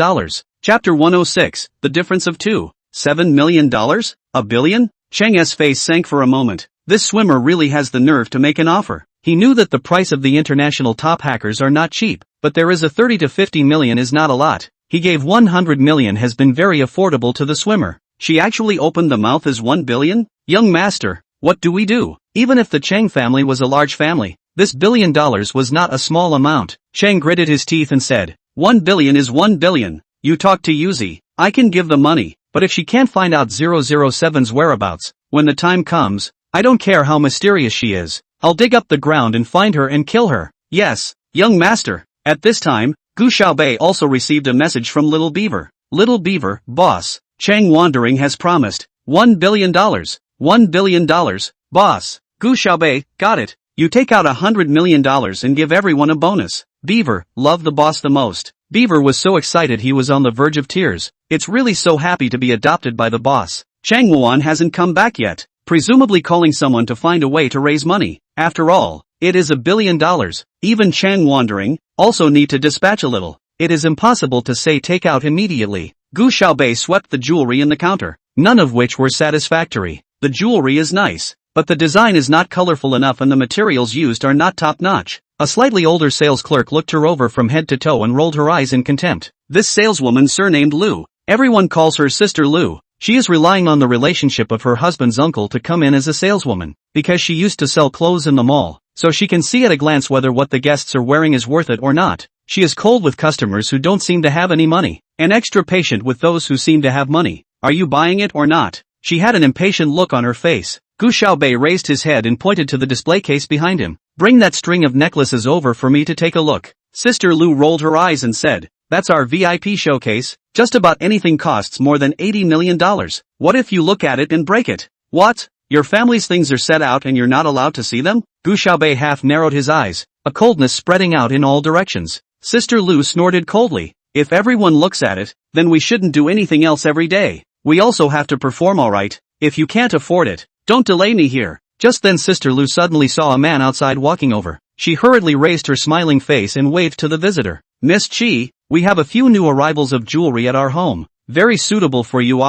Chapter 106, The Difference of $7 million? $1 billion? Cheng's face sank for a moment. This swimmer really has the nerve to make an offer. He knew that the price of the international top hackers are not cheap, but there is a 30 to 50 million is not a lot. He gave 100 million has been very affordable to the swimmer. She actually opened the mouth as 1 billion? Young master, what do we do? Even if the Cheng family was a large family, this $1 billion was not a small amount. Cheng gritted his teeth and said, 1 billion is 1 billion. You talk to Yuzi, I can give the money, but if she can't find out 007's whereabouts, when the time comes, I don't care how mysterious she is, I'll dig up the ground and find her and kill her. Yes, young master. At this time, Gu Xiaobei also received a message from Little Beaver. Little Beaver, boss, Cheng Wandering has promised $1 billion. $1 billion, boss. Gu Xiaobei, got it. You take out $100 million and give everyone a bonus. Beaver, love the boss the most. Beaver was so excited he was on the verge of tears. It's really so happy to be adopted by the boss. Chang Wuan hasn't come back yet, presumably calling someone to find a way to raise money. After all, it is $1 billion. Even Chang Wandering also need to dispatch a little. It is impossible to say take out immediately. Gu Xiaobei swept the jewelry in the counter, none of which were satisfactory. The jewelry is nice, but the design is not colorful enough and the materials used are not top-notch. A slightly older sales clerk looked her over from head to toe and rolled her eyes in contempt. This saleswoman surnamed Lu. Everyone calls her Sister Lu. She is relying on the relationship of her husband's uncle to come in as a saleswoman, because she used to sell clothes in the mall, so she can see at a glance whether what the guests are wearing is worth it or not. She is cold with customers who don't seem to have any money, and extra patient with those who seem to have money. Are you buying it or not? She had an impatient look on her face. Gu Xiaobei raised his head and pointed to the display case behind him. Bring that string of necklaces over for me to take a look. Sister Lu rolled her eyes and said, that's our VIP showcase. Just about anything costs more than $80 million. What if you look at it and break it? What? Your family's things are set out and you're not allowed to see them? Gu Xiaobei half narrowed his eyes, a coldness spreading out in all directions. Sister Lu snorted coldly. If everyone looks at it, then we shouldn't do anything else every day. We also have to perform alright. If you can't afford it, don't delay me here. Just then Sister Lu suddenly saw a man outside walking over. She hurriedly raised her smiling face and waved to the visitor. Miss Chi, we have a few new arrivals of jewelry at our home. Very suitable for you.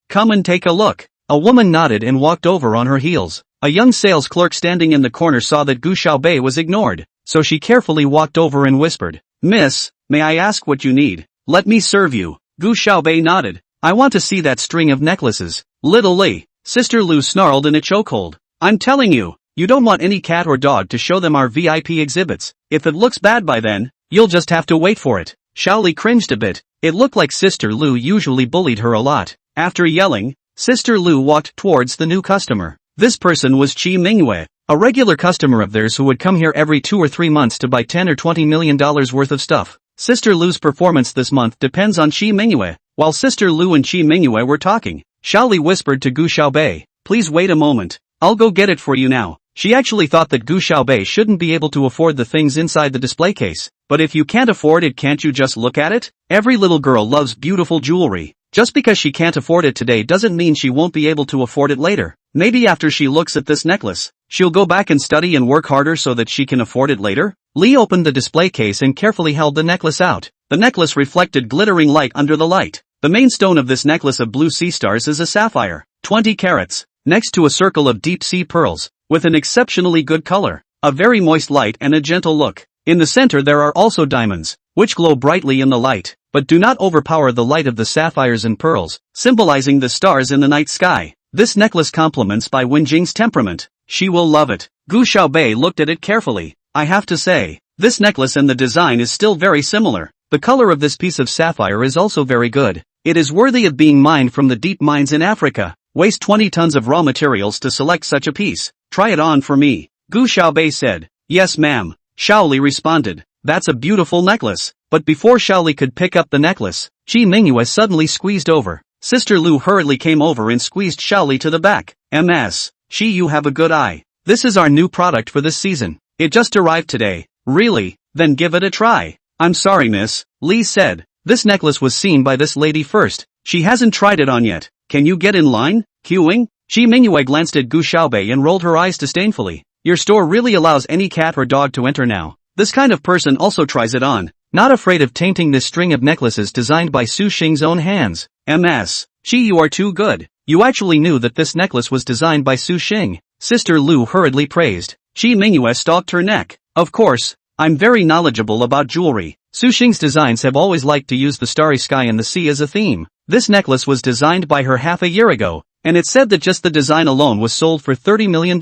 Come and take a look. A woman nodded and walked over on her heels. A young sales clerk standing in the corner saw that Gu Xiaobei was ignored, so she carefully walked over and whispered, Miss, may I ask what you need? Let me serve you. Gu Xiaobei nodded. I want to see that string of necklaces. Little Li. Sister Lu snarled in a chokehold. I'm telling you, you don't want any cat or dog to show them our VIP exhibits. If it looks bad by then, you'll just have to wait for it. Xiaoli cringed a bit. It looked like Sister Lu usually bullied her a lot. After yelling, Sister Lu walked towards the new customer. This person was Qi Mingyue, a regular customer of theirs who would come here every 2 or 3 months to buy $10 or $20 million worth of stuff. Sister Lu's performance this month depends on Qi Mingyue. While Sister Lu and Qi Mingyue were talking, Xiaoli whispered to Gu Xiaobei, please wait a moment. I'll go get it for you now. She actually thought that Gu Xiaobei shouldn't be able to afford the things inside the display case. But if you can't afford it, can't you just look at it? Every little girl loves beautiful jewelry. Just because she can't afford it today doesn't mean she won't be able to afford it later. Maybe after she looks at this necklace, she'll go back and study and work harder so that she can afford it later. Li opened the display case and carefully held the necklace out. The necklace reflected glittering light under the light. The main stone of this necklace of blue sea stars is a sapphire, 20 carats, next to a circle of deep sea pearls, with an exceptionally good color, a very moist light and a gentle look. In the center there are also diamonds, which glow brightly in the light, but do not overpower the light of the sapphires and pearls, symbolizing the stars in the night sky. This necklace complements Bai Wenjing's temperament. She will love it. Gu Xiaobei looked at it carefully. I have to say, this necklace and the design is still very similar. The color of this piece of sapphire is also very good. It is worthy of being mined from the deep mines in Africa. Waste 20 tons of raw materials to select such a piece. Try it on for me. Gu Xiaobei said. Yes ma'am. Xiaoli responded. That's a beautiful necklace. But before Xiaoli could pick up the necklace, Qi Mingyue suddenly squeezed over. Sister Lu hurriedly came over and squeezed Xiaoli to the back. Ms. Qi, you have a good eye. This is our new product for this season. It just arrived today. Really? Then give it a try. I'm sorry miss, Li said. This necklace was seen by this lady first. She hasn't tried it on yet. Can you get in line? Queuing? Qi Mingyue glanced at Gu Xiaobei and rolled her eyes disdainfully. Your store really allows any cat or dog to enter now. This kind of person also tries it on, not afraid of tainting this string of necklaces designed by Su Xing's own hands. Ms. Qi, you are too good. You actually knew that this necklace was designed by Su Xing. Sister Lu hurriedly praised. Qi Mingyue stalked her neck. Of course, I'm very knowledgeable about jewelry. Su Xing's designs have always liked to use the starry sky and the sea as a theme. This necklace was designed by her half a year ago, and it said that just the design alone was sold for $30 million.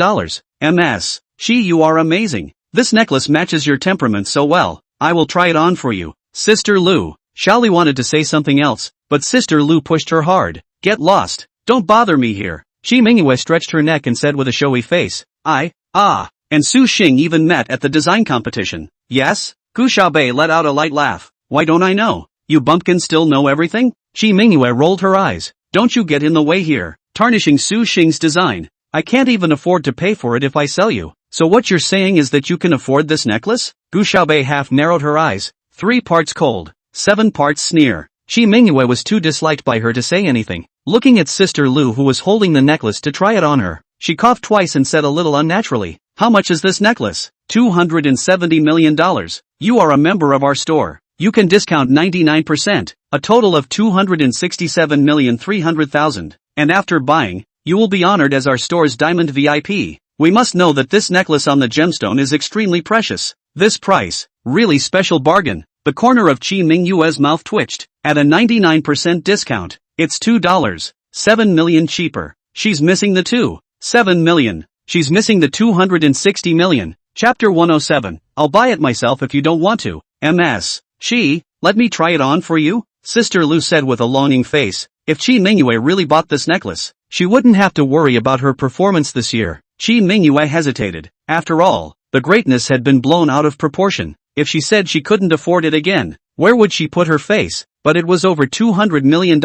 Ms. Qi, you are amazing. This necklace matches your temperament so well. I will try it on for you. Sister Lu. Xiaoli wanted to say something else, but Sister Lu pushed her hard. Get lost. Don't bother me here. Qi Mingyue stretched her neck and said with a showy face. And Su Xing even met at the design competition. Yes? Gu Xiaobei let out a light laugh. Why don't I know? You bumpkin still know everything? Qi Mingyue rolled her eyes. Don't you get in the way here. Tarnishing Su Xing's design. I can't even afford to pay for it if I sell you. So what you're saying is that you can afford this necklace? Gu Xiaobei half narrowed her eyes. 3 parts cold, 7 parts sneer. Qi Mingyue was too disliked by her to say anything. Looking at Sister Lu who was holding the necklace to try it on her, she coughed twice and said a little unnaturally. How much is this necklace? $270 million. You are a member of our store. You can discount 99%, a total of $267,300,000. And after buying, you will be honored as our store's diamond VIP. We must know that this necklace on the gemstone is extremely precious. This price, really special bargain. The corner of Chi Mingyue's mouth twitched. At a 99% discount, it's $2. 7 million cheaper. She's missing the 7 million. She's missing the 260 million. Chapter 107. I'll buy it myself if you don't want to. MS. Chi, let me try it on for you? Sister Lu said with a longing face. If Chi Mingyue really bought this necklace, she wouldn't have to worry about her performance this year. Chi Mingyue hesitated. After all, the greatness had been blown out of proportion. If she said she couldn't afford it again, where would she put her face? But it was over $200 million,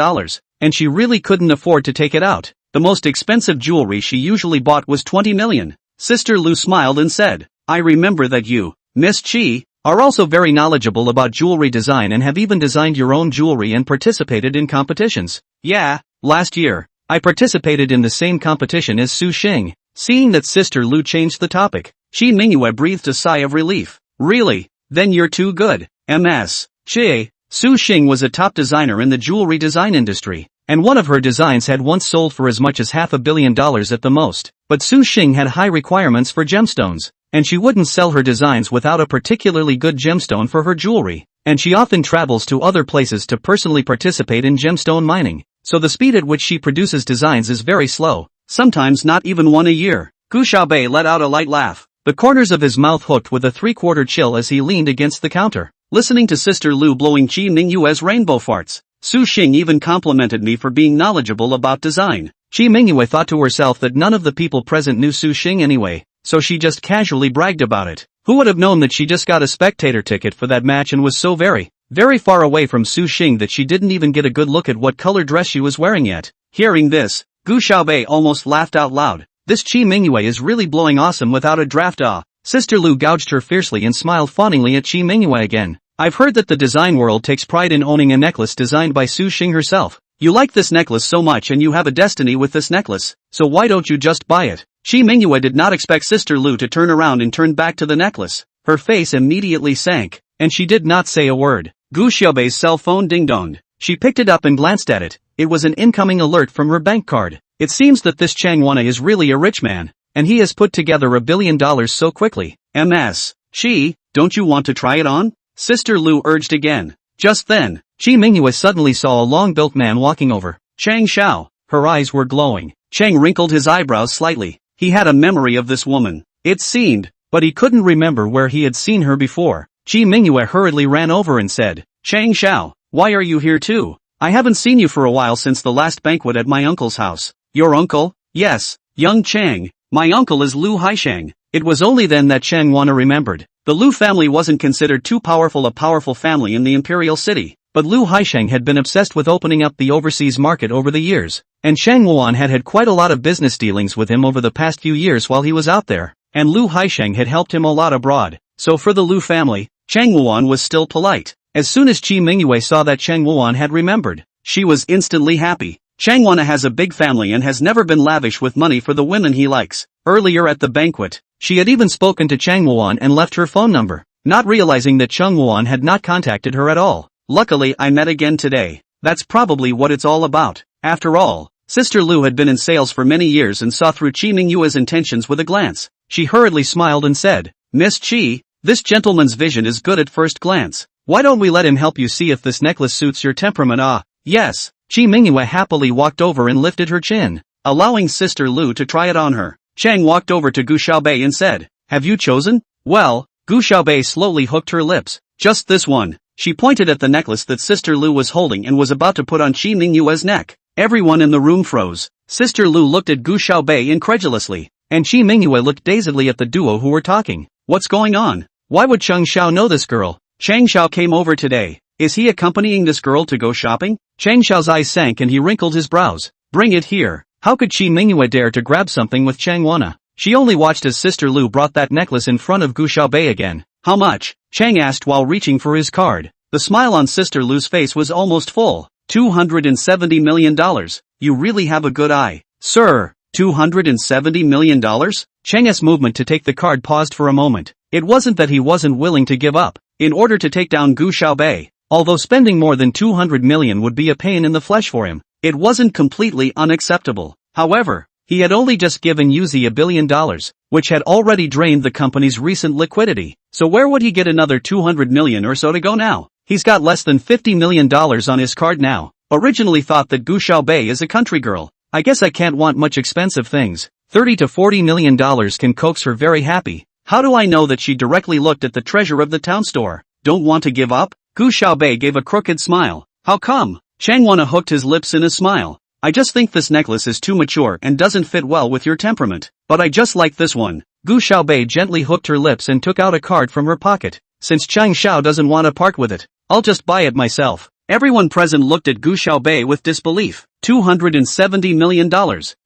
and she really couldn't afford to take it out. The most expensive jewelry she usually bought was 20 million. Sister Lu smiled and said, I remember that you, Miss Chi, are also very knowledgeable about jewelry design and have even designed your own jewelry and participated in competitions. Yeah, last year, I participated in the same competition as Su Xing. Seeing that Sister Lu changed the topic, Chi Mingyue breathed a sigh of relief. Really? Then you're too good. MS. Chi. Su Xing was a top designer in the jewelry design industry, and one of her designs had once sold for as much as $500 million at the most. But Su Xing had high requirements for gemstones, and she wouldn't sell her designs without a particularly good gemstone for her jewelry, and she often travels to other places to personally participate in gemstone mining, so the speed at which she produces designs is very slow, sometimes not even one a year. Gu Xiaobei let out a light laugh, the corners of his mouth hooked with a three-quarter chill as he leaned against the counter, listening to Sister Lu blowing Chi Mingyue's rainbow farts. Su Xing even complimented me for being knowledgeable about design. Chi Mingyue thought to herself that none of the people present knew Su Xing anyway, so she just casually bragged about it. Who would have known that she just got a spectator ticket for that match and was so very far away from Su Xing that she didn't even get a good look at what color dress she was wearing yet. Hearing this, Gu Xiaobei almost laughed out loud. This Chi Mingyue is really blowing awesome without a draft. Sister Lu gouged her fiercely and smiled fawningly at Chi Mingyue again. I've heard that the design world takes pride in owning a necklace designed by Su Xing herself. You like this necklace so much and you have a destiny with this necklace, so why don't you just buy it? Chi Mingyue did not expect Sister Lu to turn around and turn back to the necklace. Her face immediately sank, and she did not say a word. Gu Xiaobei's cell phone ding-donged. She picked it up and glanced at it. It was an incoming alert from her bank card. It seems that this Chang Wana is really a rich man, and he has put together $1 billion so quickly. MS. Chi, don't you want to try it on? Sister Lu urged again. Just then, Chi Mingyue suddenly saw a long-built man walking over. Chang Xiao. Her eyes were glowing. Chang wrinkled his eyebrows slightly. He had a memory of this woman, it seemed, but he couldn't remember where he had seen her before. Chi Mingyue hurriedly ran over and said, Chang Xiao, why are you here too? I haven't seen you for a while since the last banquet at my uncle's house. Your uncle? Yes, young Chang. My uncle is Lu Haisheng. It was only then that Chang Wana remembered. The Lu family wasn't considered too powerful a powerful family in the imperial city, but Lu Haisheng had been obsessed with opening up the overseas market over the years, and Chang Wuan had had quite a lot of business dealings with him over the past few years while he was out there, and Lu Haisheng had helped him a lot abroad. So for the Lu family, Chang Wuan was still polite. As soon as Chi Mingyue saw that Chang Wuan had remembered, she was instantly happy. Chang Wana has a big family and has never been lavish with money for the women he likes. Earlier at the banquet, she had even spoken to Chang Wuan and left her phone number, not realizing that Chang Wuan had not contacted her at all. Luckily I met again today. That's probably what it's all about. After all, Sister Lu had been in sales for many years and saw through Chi Mingyue's intentions with a glance. She hurriedly smiled and said, Miss Chi, this gentleman's vision is good at first glance. Why don't we let him help you see if this necklace suits your temperament? Yes. Chi Mingyue happily walked over and lifted her chin, allowing Sister Lu to try it on her. Chang walked over to Gu Xiaobei and said, Have you chosen? Well, Gu Xiaobei slowly hooked her lips. Just this one. She pointed at the necklace that Sister Lu was holding and was about to put on Chi Mingyue's neck. Everyone in the room froze. Sister Lu looked at Gu Xiaobei incredulously, and Chi Mingyue looked dazedly at the duo who were talking. What's going on? Why would Chang Xiao know this girl? Chang Xiao came over today. Is he accompanying this girl to go shopping? Chang Xiao's eyes sank and he wrinkled his brows. Bring it here. How could Chi Mingyue dare to grab something with Chang Wana? She only watched as Sister Lu brought that necklace in front of Gu Xiaobei again. How much? Chang asked while reaching for his card. The smile on Sister Lu's face was almost full. $270 million. You really have a good eye. Sir, $270 million? Chang's movement to take the card paused for a moment. It wasn't that he wasn't willing to give up. In order to take down Gu Xiaobei, although spending more than 200 million would be a pain in the flesh for him, it wasn't completely unacceptable. However, he had only just given Yuzi $1 billion, which had already drained the company's recent liquidity. So where would he get another 200 million or so to go now? He's got less than $50 million on his card now. Originally thought that Gu Xiaobei is a country girl. I guess I can't want much expensive things. $30 to $40 million can coax her very happy. How do I know that she directly looked at the treasure of the town store? Don't want to give up? Gu Xiaobei gave a crooked smile. How come? Changwana hooked his lips in a smile. I just think this necklace is too mature and doesn't fit well with your temperament. But I just like this one. Gu Xiaobei gently hooked her lips and took out a card from her pocket. Since Chang Xiao doesn't want to part with it, I'll just buy it myself. Everyone present looked at Gu Xiaobei with disbelief. $270 million.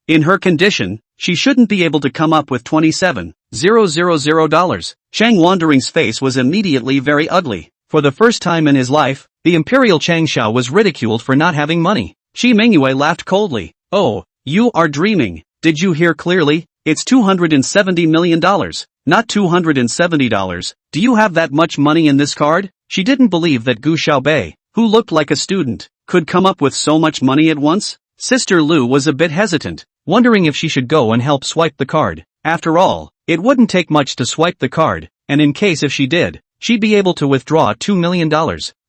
In her condition, she shouldn't be able to come up with $27,000. Chang Wandering's face was immediately very ugly. For the first time in his life, the Imperial Chang Xiao was ridiculed for not having money. Shi Mingyue laughed coldly. Oh, you are dreaming. Did you hear clearly? It's $270 million, not $270. Do you have that much money in this card? She didn't believe that Gu Xiaobei, who looked like a student, could come up with so much money at once. Sister Lu was a bit hesitant, wondering if she should go and help swipe the card. After all, it wouldn't take much to swipe the card, and in case if she did, she'd be able to withdraw $2 million.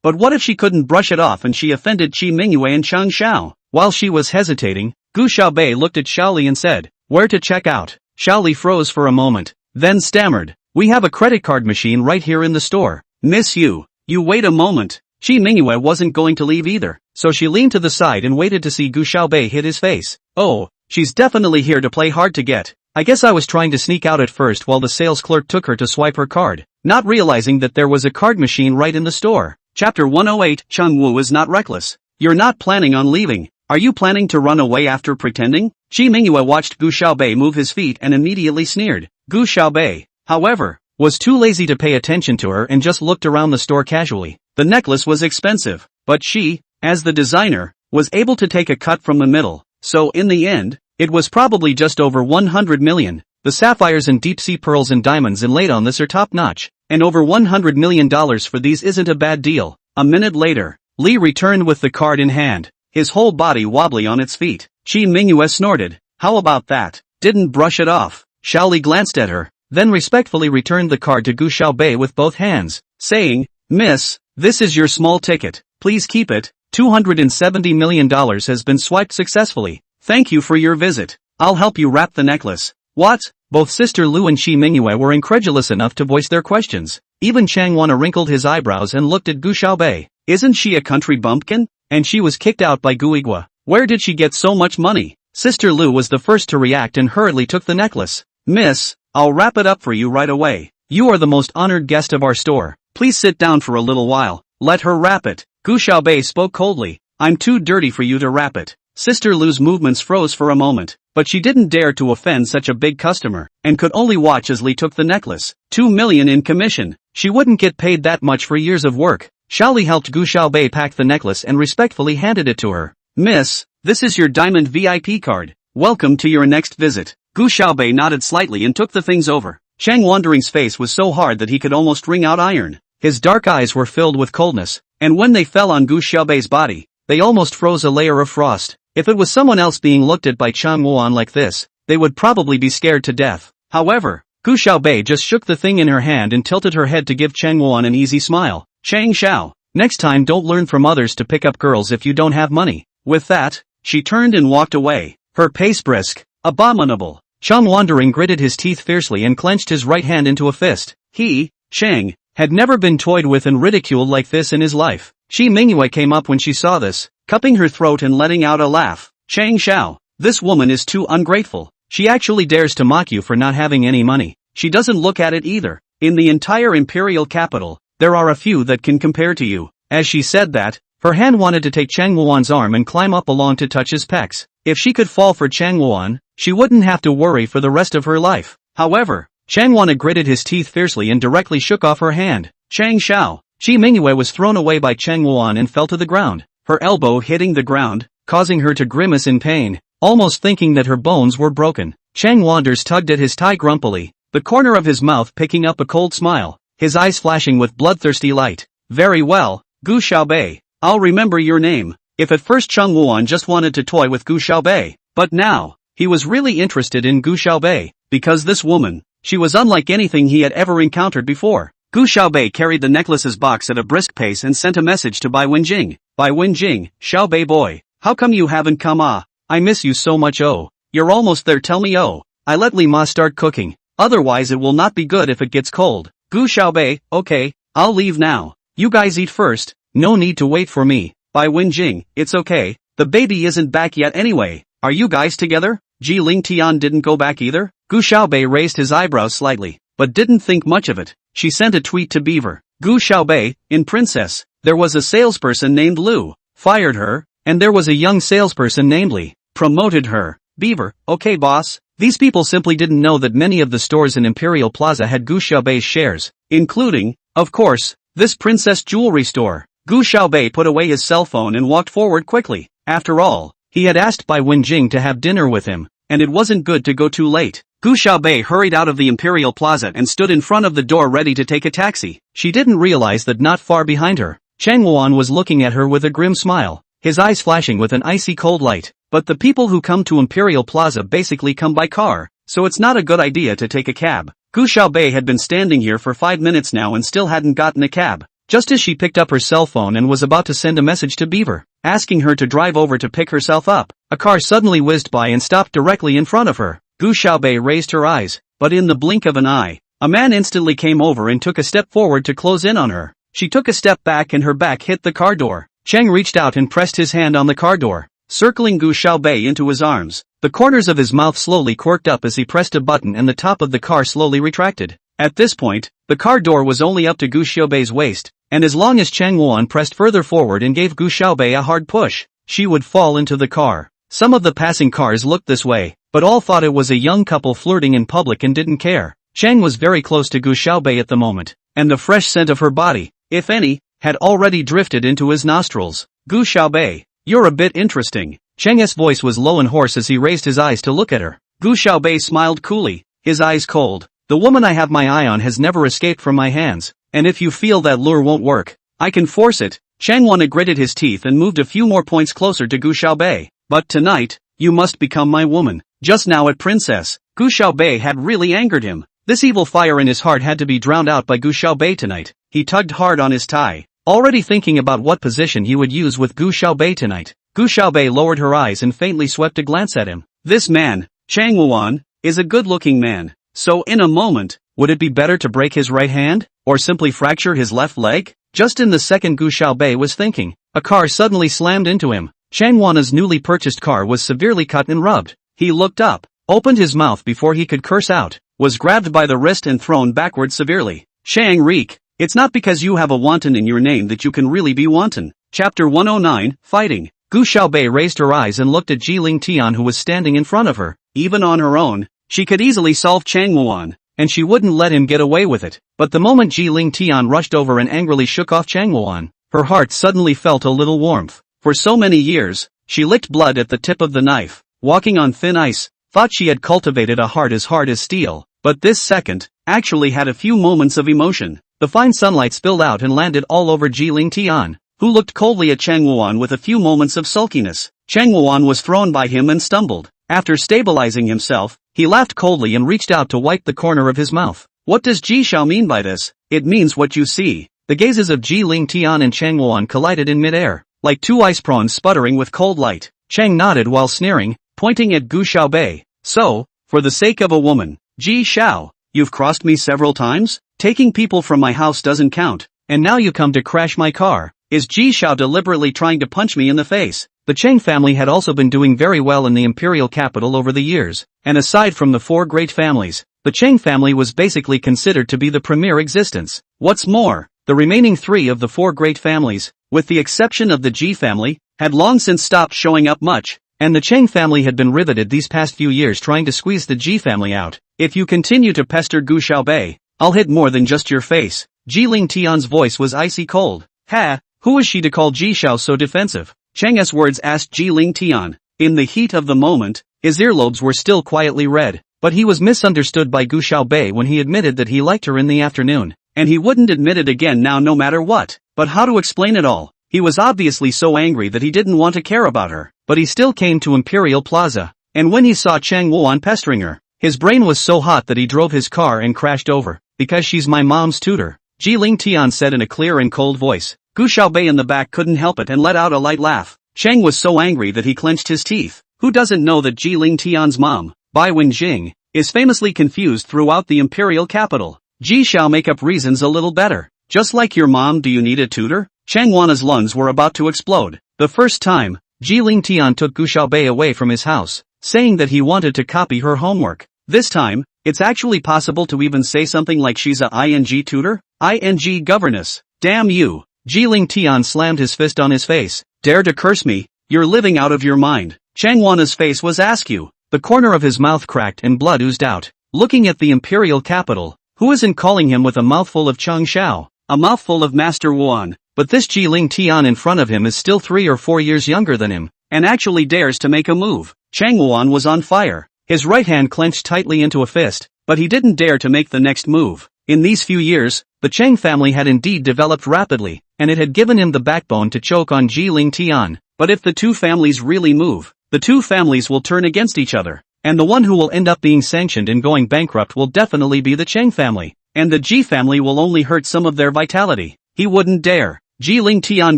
But what if she couldn't brush it off and she offended Shi Mingyue and Chang Xiao? While she was hesitating, Gu Xiaobei looked at Xiaoli and said, "Where to check out?" Xiaoli froze for a moment, then stammered, "We have a credit card machine right here in the store." "Miss you wait a moment." Shi Mingyue wasn't going to leave either, so she leaned to the side and waited to see Gu Xiaobei hit his face. "Oh, she's definitely here to play hard to get. I guess I was trying to sneak out at first while the sales clerk took her to swipe her card, not realizing that there was a card machine right in the store." Chapter 108. Cheng Wu is not reckless. You're not planning on leaving. Are you planning to run away after pretending? Shi Mingyue watched Gu Xiaobei move his feet and immediately sneered. Gu Xiaobei, however, was too lazy to pay attention to her and just looked around the store casually. The necklace was expensive, but she, as the designer, was able to take a cut from the middle, so in the end, it was probably just over 100 million. The sapphires and deep-sea pearls and diamonds inlaid on this are top-notch, and over $100 million for these isn't a bad deal. A minute later, Li returned with the card in hand, his whole body wobbly on its feet. Shi Mingyue snorted. How about that? Didn't brush it off. Xiaoli glanced at her, then respectfully returned the card to Gu Xiaobei with both hands, saying, "Miss, this is your small ticket. Please keep it. $270 million has been swiped successfully. Thank you for your visit. I'll help you wrap the necklace." What? Both Sister Lu and Shi Mingyue were incredulous enough to voice their questions. Even Chang Wana wrinkled his eyebrows and looked at Gu Xiaobei. Isn't she a country bumpkin? And she was kicked out by Gu Igua. Where did she get so much money? Sister Lu was the first to react and hurriedly took the necklace. "Miss, I'll wrap it up for you right away. You are the most honored guest of our store. Please sit down for a little while. Let her wrap it." Gu Xiaobei spoke coldly. "I'm too dirty for you to wrap it." Sister Lu's movements froze for a moment, but she didn't dare to offend such a big customer, and could only watch as Li took the necklace. $2 million in commission. She wouldn't get paid that much for years of work. Xiaoli helped Gu Xiaobei pack the necklace and respectfully handed it to her. "Miss, this is your diamond VIP card. Welcome to your next visit." Gu Xiaobei nodded slightly and took the things over. Chang Wandering's face was so hard that he could almost wring out iron. His dark eyes were filled with coldness, and when they fell on Gu Xiaobei's body, they almost froze a layer of frost. If it was someone else being looked at by Chang Wuan like this, they would probably be scared to death. However, Gu Xiaobei just shook the thing in her hand and tilted her head to give Chang Wuan an easy smile. "Chang Xiao, next time don't learn from others to pick up girls if you don't have money." With that, she turned and walked away, her pace brisk. Abominable. Chang Wandering gritted his teeth fiercely and clenched his right hand into a fist. He, Chang, had never been toyed with and ridiculed like this in his life. Shi Mingyue came up when she saw this, cupping her throat and letting out a laugh. "Chang Xiao, this woman is too ungrateful. She actually dares to mock you for not having any money. She doesn't look at it either. In the entire imperial capital, there are a few that can compare to you." As she said that, her hand wanted to take Chang Wuan's arm and climb up along to touch his pecs. If she could fall for Chang Wuan, she wouldn't have to worry for the rest of her life. However, Chang Wana gritted his teeth fiercely and directly shook off her hand. "Chang Xiao." Shi Mingyue was thrown away by Chang Wuan and fell to the ground, her elbow hitting the ground, causing her to grimace in pain, almost thinking that her bones were broken. Chang Wanders tugged at his tie grumpily, the corner of his mouth picking up a cold smile, his eyes flashing with bloodthirsty light. "Very well, Gu Xiaobei, I'll remember your name." If at first Chang Wuan just wanted to toy with Gu Xiaobei, but now, he was really interested in Gu Xiaobei, because this woman, she was unlike anything he had ever encountered before. Gu Xiaobei carried the necklace's box at a brisk pace and sent a message to Bai Wenjing. Bai Wenjing, Xiaobei boy, how come you haven't come? I miss you so much. Oh, you're almost there. Tell me. Oh, I let Li Ma start cooking, otherwise it will not be good if it gets cold. Gu Xiaobei, okay, I'll leave now. You guys eat first, no need to wait for me. Bai Wenjing, it's okay, the baby isn't back yet anyway. Are you guys together? Ji Ling Tian didn't go back either? Gu Xiaobei raised his eyebrows slightly, but didn't think much of it. She sent a tweet to Beaver. Gu Xiaobei, in Princess, there was a salesperson named Lu, fired her, and there was a young salesperson named Li, promoted her. Beaver, okay boss. These people simply didn't know that many of the stores in Imperial Plaza had Gu Xiaobei's shares, including, of course, this Princess jewelry store. Gu Xiaobei put away his cell phone and walked forward quickly. After all, he had asked Bai Wenjing to have dinner with him, and it wasn't good to go too late. Gu Xiaobei hurried out of the Imperial Plaza and stood in front of the door ready to take a taxi. She didn't realize that not far behind her, Chang Wuan was looking at her with a grim smile, his eyes flashing with an icy cold light. But the people who come to Imperial Plaza basically come by car, so it's not a good idea to take a cab. Gu Xiaobei had been standing here for 5 minutes now and still hadn't gotten a cab. Just as she picked up her cell phone and was about to send a message to Beaver, asking her to drive over to pick herself up, a car suddenly whizzed by and stopped directly in front of her. Gu Xiaobei raised her eyes, but in the blink of an eye, a man instantly came over and took a step forward to close in on her. She took a step back and her back hit the car door. Chang reached out and pressed his hand on the car door, circling Gu Xiaobei into his arms. The corners of his mouth slowly quirked up as he pressed a button and the top of the car slowly retracted. At this point, the car door was only up to Gu Xiaobei's waist, and as long as Chang Wuan pressed further forward and gave Gu Xiaobei a hard push, she would fall into the car. Some of the passing cars looked this way, but all thought it was a young couple flirting in public and didn't care. Chang was very close to Gu Xiaobei at the moment, and the fresh scent of her body, if any, had already drifted into his nostrils. Gu Xiaobei, you're a bit interesting. Chang's voice was low and hoarse as he raised his eyes to look at her. Gu Xiaobei smiled coolly, his eyes cold. The woman I have my eye on has never escaped from my hands, and if you feel that lure won't work, I can force it. Chang Wan gritted his teeth and moved a few more points closer to Gu Xiaobei. But tonight, you must become my woman. Just now at Princess, Gu Xiaobei had really angered him. This evil fire in his heart had to be drowned out by Gu Xiaobei tonight. He tugged hard on his tie, already thinking about what position he would use with Gu Xiaobei tonight. Gu Xiaobei lowered her eyes and faintly swept a glance at him. This man, Chang Wuan, is a good-looking man. So in a moment, would it be better to break his right hand, or simply fracture his left leg? Just in the second Gu Xiaobei was thinking, a car suddenly slammed into him. Chang Wuan's newly purchased car was severely cut and rubbed. He looked up, opened his mouth before he could curse out, was grabbed by the wrist and thrown backward severely. Shang Reek, it's not because you have a wanton in your name that you can really be wanton. Chapter 109, Fighting. Gu Xiaobei raised her eyes and looked at Ji Ling Tian who was standing in front of her. Even on her own, she could easily solve Chang Wuan, and she wouldn't let him get away with it. But the moment Ji Ling Tian rushed over and angrily shook off Chang Wuan, her heart suddenly felt a little warmth. For so many years, she licked blood at the tip of the knife, walking on thin ice, thought she had cultivated a heart as steel, but this second, actually had a few moments of emotion. The fine sunlight spilled out and landed all over Ji Ling Tian, who looked coldly at Chang Wuan with a few moments of sulkiness. Chang Wuan was thrown by him and stumbled. After stabilizing himself, he laughed coldly and reached out to wipe the corner of his mouth. What does Ji Xiao mean by this? It means what you see. The gazes of Ji Ling Tian and Chang Wuan collided in midair, like two ice prawns sputtering with cold light. Chang nodded while sneering, pointing at Gu Xiaobei. So, for the sake of a woman, Ji Xiao, you've crossed me several times? Taking people from my house doesn't count, and now you come to crash my car. Is Ji Xiao deliberately trying to punch me in the face? The Chang family had also been doing very well in the imperial capital over the years, and aside from the four great families, the Chang family was basically considered to be the premier existence. What's more, the remaining three of the four great families, with the exception of the Ji family, had long since stopped showing up much, and the Chang family had been riveted these past few years trying to squeeze the Ji family out. If you continue to pester Gu Xiaobei, I'll hit more than just your face. Ji Ling Tian's voice was icy cold. Ha, who is she to call Ji Xiao so defensive? Chang's words asked Ji Ling Tian. In the heat of the moment, his earlobes were still quietly red, but he was misunderstood by Gu Xiaobei when he admitted that he liked her in the afternoon, and he wouldn't admit it again now no matter what. But how to explain it all? He was obviously so angry that he didn't want to care about her, but he still came to Imperial Plaza, and when he saw Chang Wuan pestering her, his brain was so hot that he drove his car and crashed over. Because she's my mom's tutor. Ji Ling Tian said in a clear and cold voice. Gu Xiaobei in the back couldn't help it and let out a light laugh. Chang was so angry that he clenched his teeth. Who doesn't know that Ji Ling Tian's mom, Bai Wenjing, is famously confused throughout the imperial capital? Ji Xiao make up reasons a little better. Just like your mom, do you need a tutor? Chang Wanna's lungs were about to explode. The first time, Ji Ling Tian took Gu Xiaobei away from his house, saying that he wanted to copy her homework. This time, it's actually possible to even say something like she's a ing tutor? Ing governess. Damn you. Ji Ling Tian slammed his fist on his face. Dare to curse me? You're living out of your mind. Chang Wanna's face was askew. The corner of his mouth cracked and blood oozed out. Looking at the imperial capital, who isn't calling him with a mouthful of Cheng Xiao? A mouthful of Master Wan. But this Ji Ling Tian in front of him is still 3 or 4 years younger than him, and actually dares to make a move. Chang Wan was on fire. His right hand clenched tightly into a fist, but he didn't dare to make the next move. In these few years, the Chang family had indeed developed rapidly, and it had given him the backbone to choke on Ji Ling Tian. But if the two families really move, the two families will turn against each other, and the one who will end up being sanctioned and going bankrupt will definitely be the Chang family, and the Ji family will only hurt some of their vitality. He wouldn't dare. Ji Ling Tian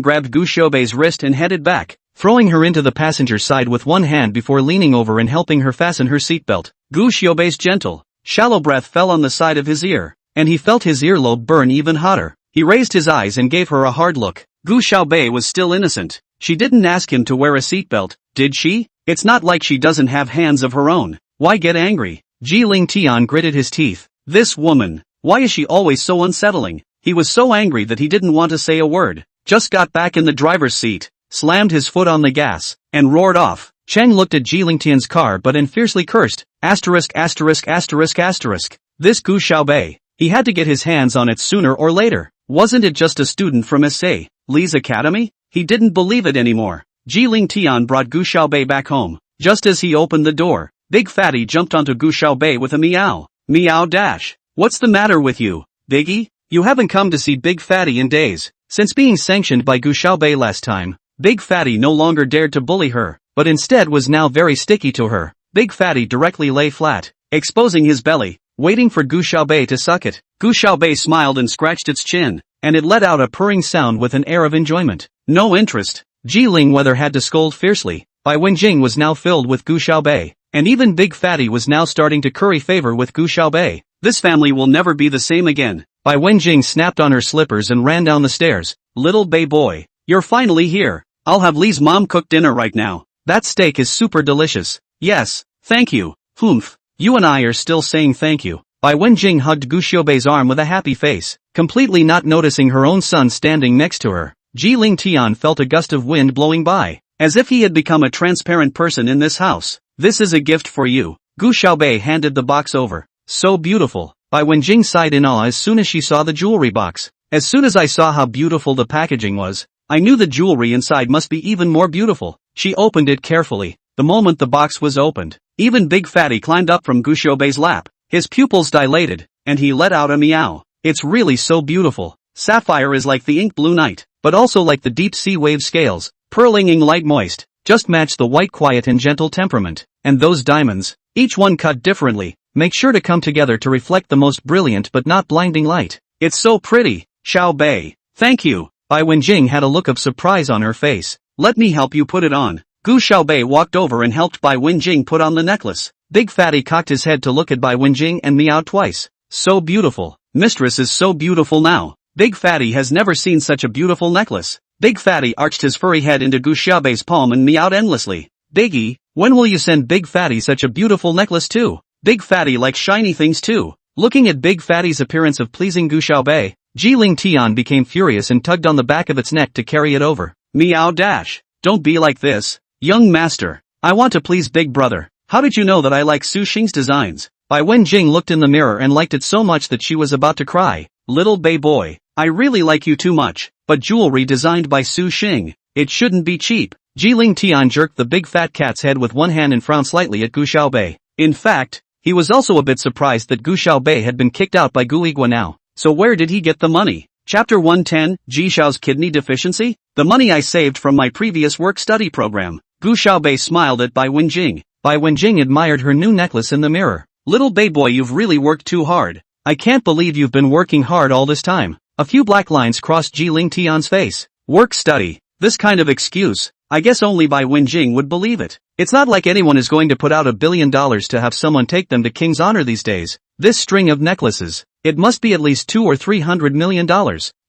grabbed Gu Xiaobei's wrist and headed back, throwing her into the passenger side with one hand before leaning over and helping her fasten her seatbelt. Gu Xiaobei's gentle, shallow breath fell on the side of his ear, and he felt his earlobe burn even hotter. He raised his eyes and gave her a hard look. Gu Xiaobei was still innocent. She didn't ask him to wear a seatbelt, did she? It's not like she doesn't have hands of her own. Why get angry? Ji Ling Tian gritted his teeth. This woman, why is she always so unsettling? He was so angry that he didn't want to say a word. Just got back in the driver's seat, slammed his foot on the gas, and roared off. Chang looked at Ji Ling Tian's car but and fiercely cursed. Asterisk. This Gu Xiaobei. He had to get his hands on it sooner or later. Wasn't it just a student from S.A. Lee's academy? He didn't believe it anymore. Ji Ling Tian brought Gu Xiaobei back home. Just as he opened the door, Big Fatty jumped onto Gu Xiaobei with a meow. Meow dash. What's the matter with you, Biggie? You haven't come to see Big Fatty in days. Since being sanctioned by Gu Xiaobei last time, Big Fatty no longer dared to bully her, but instead was now very sticky to her. Big Fatty directly lay flat, exposing his belly, waiting for Gu Xiaobei to suck it. Gu Xiaobei smiled and scratched its chin, and it let out a purring sound with an air of enjoyment. No interest. Ji Ling Weather had to scold fiercely. Bai Wenjing was now filled with Gu Xiaobei, and even Big Fatty was now starting to curry favor with Gu Xiaobei. This family will never be the same again. Bai Wenjing snapped on her slippers and ran down the stairs. Little Bei boy, you're finally here. I'll have Lee's mom cook dinner right now. That steak is super delicious. Yes, thank you. Humph. You and I are still saying thank you. Bai Wenjing hugged Gu Xiaobei's arm with a happy face, completely not noticing her own son standing next to her. Ji Ling Tian felt a gust of wind blowing by, as if he had become a transparent person in this house. This is a gift for you. Gu Xiaobei handed the box over. So beautiful. Bai Wenjing sighed in awe as soon as she saw the jewelry box. As soon as I saw how beautiful the packaging was, I knew the jewelry inside must be even more beautiful. She opened it carefully. The moment the box was opened, even Big Fatty climbed up from Gu Xiaobei's lap. His pupils dilated, and he let out a meow. It's really so beautiful. Sapphire is like the ink blue night, but also like the deep sea wave scales, pearling light moist, just match the white quiet and gentle temperament. And those diamonds, each one cut differently, make sure to come together to reflect the most brilliant but not blinding light. It's so pretty, Xiaobei. Thank you. Bai Wenjing had a look of surprise on her face. Let me help you put it on. Gu Xiaobei walked over and helped Bai Wenjing put on the necklace. Big Fatty cocked his head to look at Bai Wenjing and meowed twice. So beautiful. Mistress is so beautiful now. Big Fatty has never seen such a beautiful necklace. Big Fatty arched his furry head into Gu Xiaobei's palm and meowed endlessly. Biggie, when will you send Big Fatty such a beautiful necklace too? Big Fatty likes shiny things too. Looking at Big Fatty's appearance of pleasing Gu Xiaobei, Ji Ling Tian became furious and tugged on the back of its neck to carry it over. Meow dash. Don't be like this, young master. I want to please Big Brother. How did you know that I like Su Xing's designs? Bai Wenjing looked in the mirror and liked it so much that she was about to cry. Little Bei boy, I really like you too much, but jewelry designed by Su Xing, it shouldn't be cheap. Ji Ling Tian jerked the big fat cat's head with one hand and frowned slightly at Gu Xiaobei. In fact, he was also a bit surprised that Gu Xiaobei had been kicked out by Gu Igua now. So where did he get the money? Chapter 110, Ji Xiao's kidney deficiency? The money I saved from my previous work-study program. Gu Xiaobei smiled at Bai Wenjing. Bai Wenjing admired her new necklace in the mirror. Little Bei boy, you've really worked too hard. I can't believe you've been working hard all this time. A few black lines crossed Ji Ling Tian's face. Work study. This kind of excuse, I guess only Bai Wenjing would believe it. It's not like anyone is going to put out $1 billion to have someone take them to King's honor these days. This string of necklaces, it must be at least $200 or $300 million.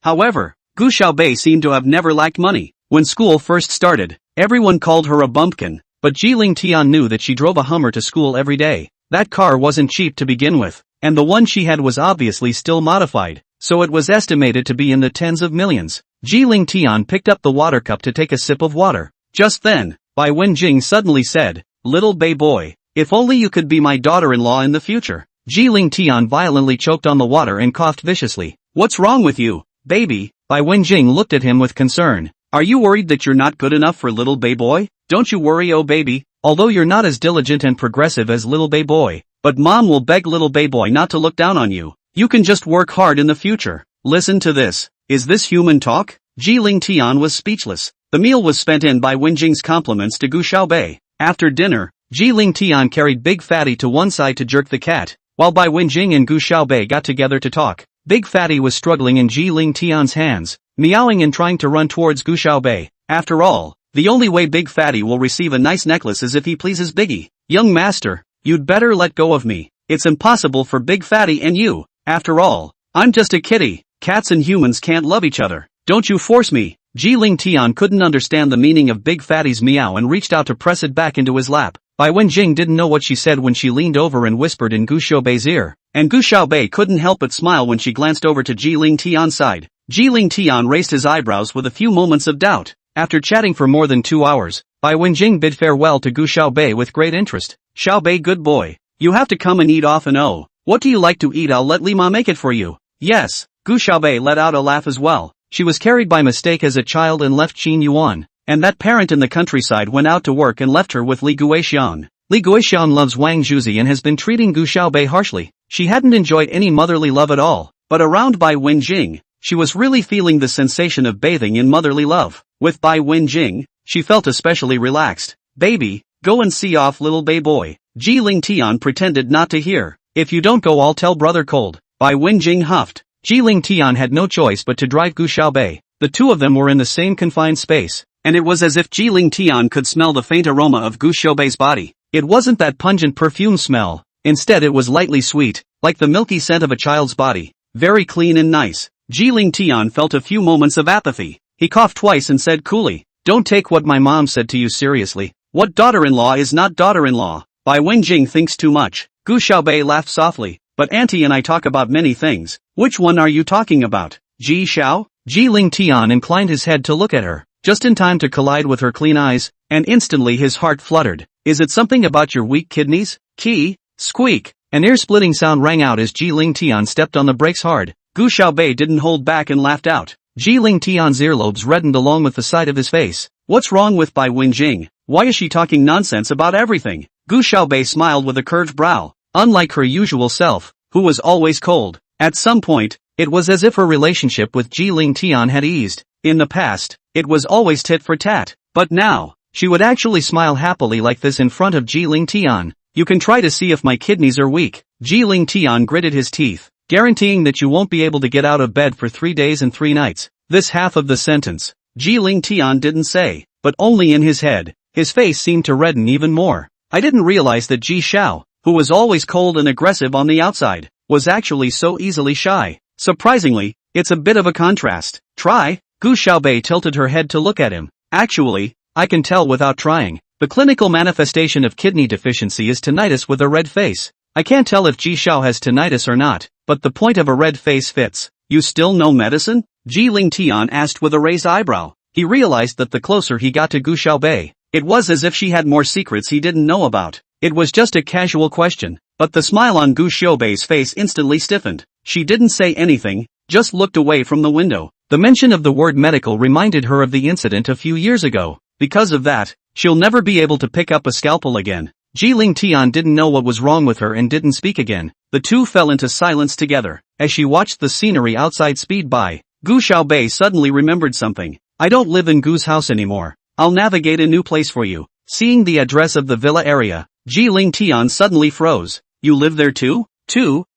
However, Gu Xiaobei seemed to have never lacked money. When school first started, everyone called her a bumpkin, but Ji Ling Tian knew that she drove a Hummer to school every day. That car wasn't cheap to begin with, and the one she had was obviously still modified, so it was estimated to be in the tens of millions. Ji Ling Tian picked up the water cup to take a sip of water. Just then, Bai Wenjing suddenly said, "Little Bei boy, if only you could be my daughter-in-law in the future." Ji Ling Tian violently choked on the water and coughed viciously. "What's wrong with you, baby?" Bai Wenjing looked at him with concern. "Are you worried that you're not good enough for little Bei boy? Don't you worry, oh baby. Although you're not as diligent and progressive as little Bei boy, but mom will beg little Bei boy not to look down on you. You can just work hard in the future. Listen to this. Is this human talk?" Ji Ling Tian was speechless. The meal was spent in Bai Wenjing's compliments to Gu Xiaobei. After dinner, Ji Ling Tian carried Big Fatty to one side to jerk the cat, while Bai Wenjing and Gu Xiaobei got together to talk. Big Fatty was struggling in Ji Ling Tian's hands, meowing and trying to run towards Gu Xiaobei. After all, the only way Big Fatty will receive a nice necklace is if he pleases Biggie. "Young master, you'd better let go of me. It's impossible for Big Fatty and you. After all, I'm just a kitty. Cats and humans can't love each other. Don't you force me." Ji Ling Tian couldn't understand the meaning of Big Fatty's meow and reached out to press it back into his lap. Bai Wenjing didn't know what she said when she leaned over and whispered in Gu Xiaobei's ear, and Gu Xiaobei couldn't help but smile when she glanced over to Ji Ling Tian's side. Ji Ling Tian raised his eyebrows with a few moments of doubt. After chatting for more than 2 hours, Bai Wenjing bid farewell to Gu Xiaobei with great interest. "Xiaobei, good boy. You have to come and eat often. Oh, what do you like to eat? I'll let Lima make it for you." "Yes." Gu Xiaobei let out a laugh as well. She was carried by mistake as a child and left Qin Yuan, and that parent in the countryside went out to work and left her with Li Guixian. Li Guixian loves Wang Zhuzi and has been treating Gu Xiaobei harshly. She hadn't enjoyed any motherly love at all, but around Bai Wenjing, she was really feeling the sensation of bathing in motherly love. With Bai Wenjing, she felt especially relaxed. "Baby, go and see off little Bei boy." Ji Ling Tian pretended not to hear. "If you don't go, I'll tell brother cold." Bai Wenjing huffed. Ji Ling Tian had no choice but to drive Gu Xiaobei. The two of them were in the same confined space, and it was as if Ji Ling Tian could smell the faint aroma of Gu Xiaobei's body. It wasn't that pungent perfume smell, instead it was lightly sweet, like the milky scent of a child's body, very clean and nice. Ji Ling Tian felt a few moments of apathy. He coughed twice and said coolly, "Don't take what my mom said to you seriously. What daughter-in-law is not daughter-in-law. Bai Wenjing thinks too much." Gu Xiaobei laughed softly. "But auntie and I talk about many things. Which one are you talking about, Ji Xiao?" Ji Ling Tian inclined his head to look at her, just in time to collide with her clean eyes, and instantly his heart fluttered. "Is it something about your weak kidneys?" Key, squeak, an ear-splitting sound rang out as Ji Ling Tian stepped on the brakes hard. Gu Xiaobei didn't hold back and laughed out. Ji Ling Tian's earlobes reddened along with the side of his face. "What's wrong with Bai Wenjing? Why is she talking nonsense about everything?" Gu Xiaobei smiled with a curved brow. Unlike her usual self, who was always cold, at some point, it was as if her relationship with Ji Ling Tian had eased. In the past, it was always tit for tat, but now, she would actually smile happily like this in front of Ji Ling Tian. "You can try to see if my kidneys are weak." Ji Ling Tian gritted his teeth, guaranteeing that you won't be able to get out of bed for 3 days and 3 nights. This half of the sentence, Ji Ling Tian didn't say, but only in his head. His face seemed to redden even more. "I didn't realize that Ji Xiao, who was always cold and aggressive on the outside, was actually so easily shy. Surprisingly, it's a bit of a contrast." "Try?" Gu Xiaobei tilted her head to look at him. "Actually, I can tell without trying. The clinical manifestation of kidney deficiency is tinnitus with a red face. I can't tell if Ji Xiao has tinnitus or not, but the point of a red face fits." "You still know medicine?" Ji Ling Tian asked with a raised eyebrow. He realized that the closer he got to Gu Xiaobei, it was as if she had more secrets he didn't know about. It was just a casual question, but the smile on Gu Xiaobei's face instantly stiffened. She didn't say anything, just looked away from the window. The mention of the word medical reminded her of the incident a few years ago. Because of that, she'll never be able to pick up a scalpel again. Ji Ling Tian didn't know what was wrong with her and didn't speak again. The two fell into silence together. As she watched the scenery outside speed by, Gu Xiaobei suddenly remembered something. "I don't live in Gu's house anymore. I'll navigate a new place for you." Seeing the address of the villa area, Ji Ling Tian suddenly froze. "You live there too?"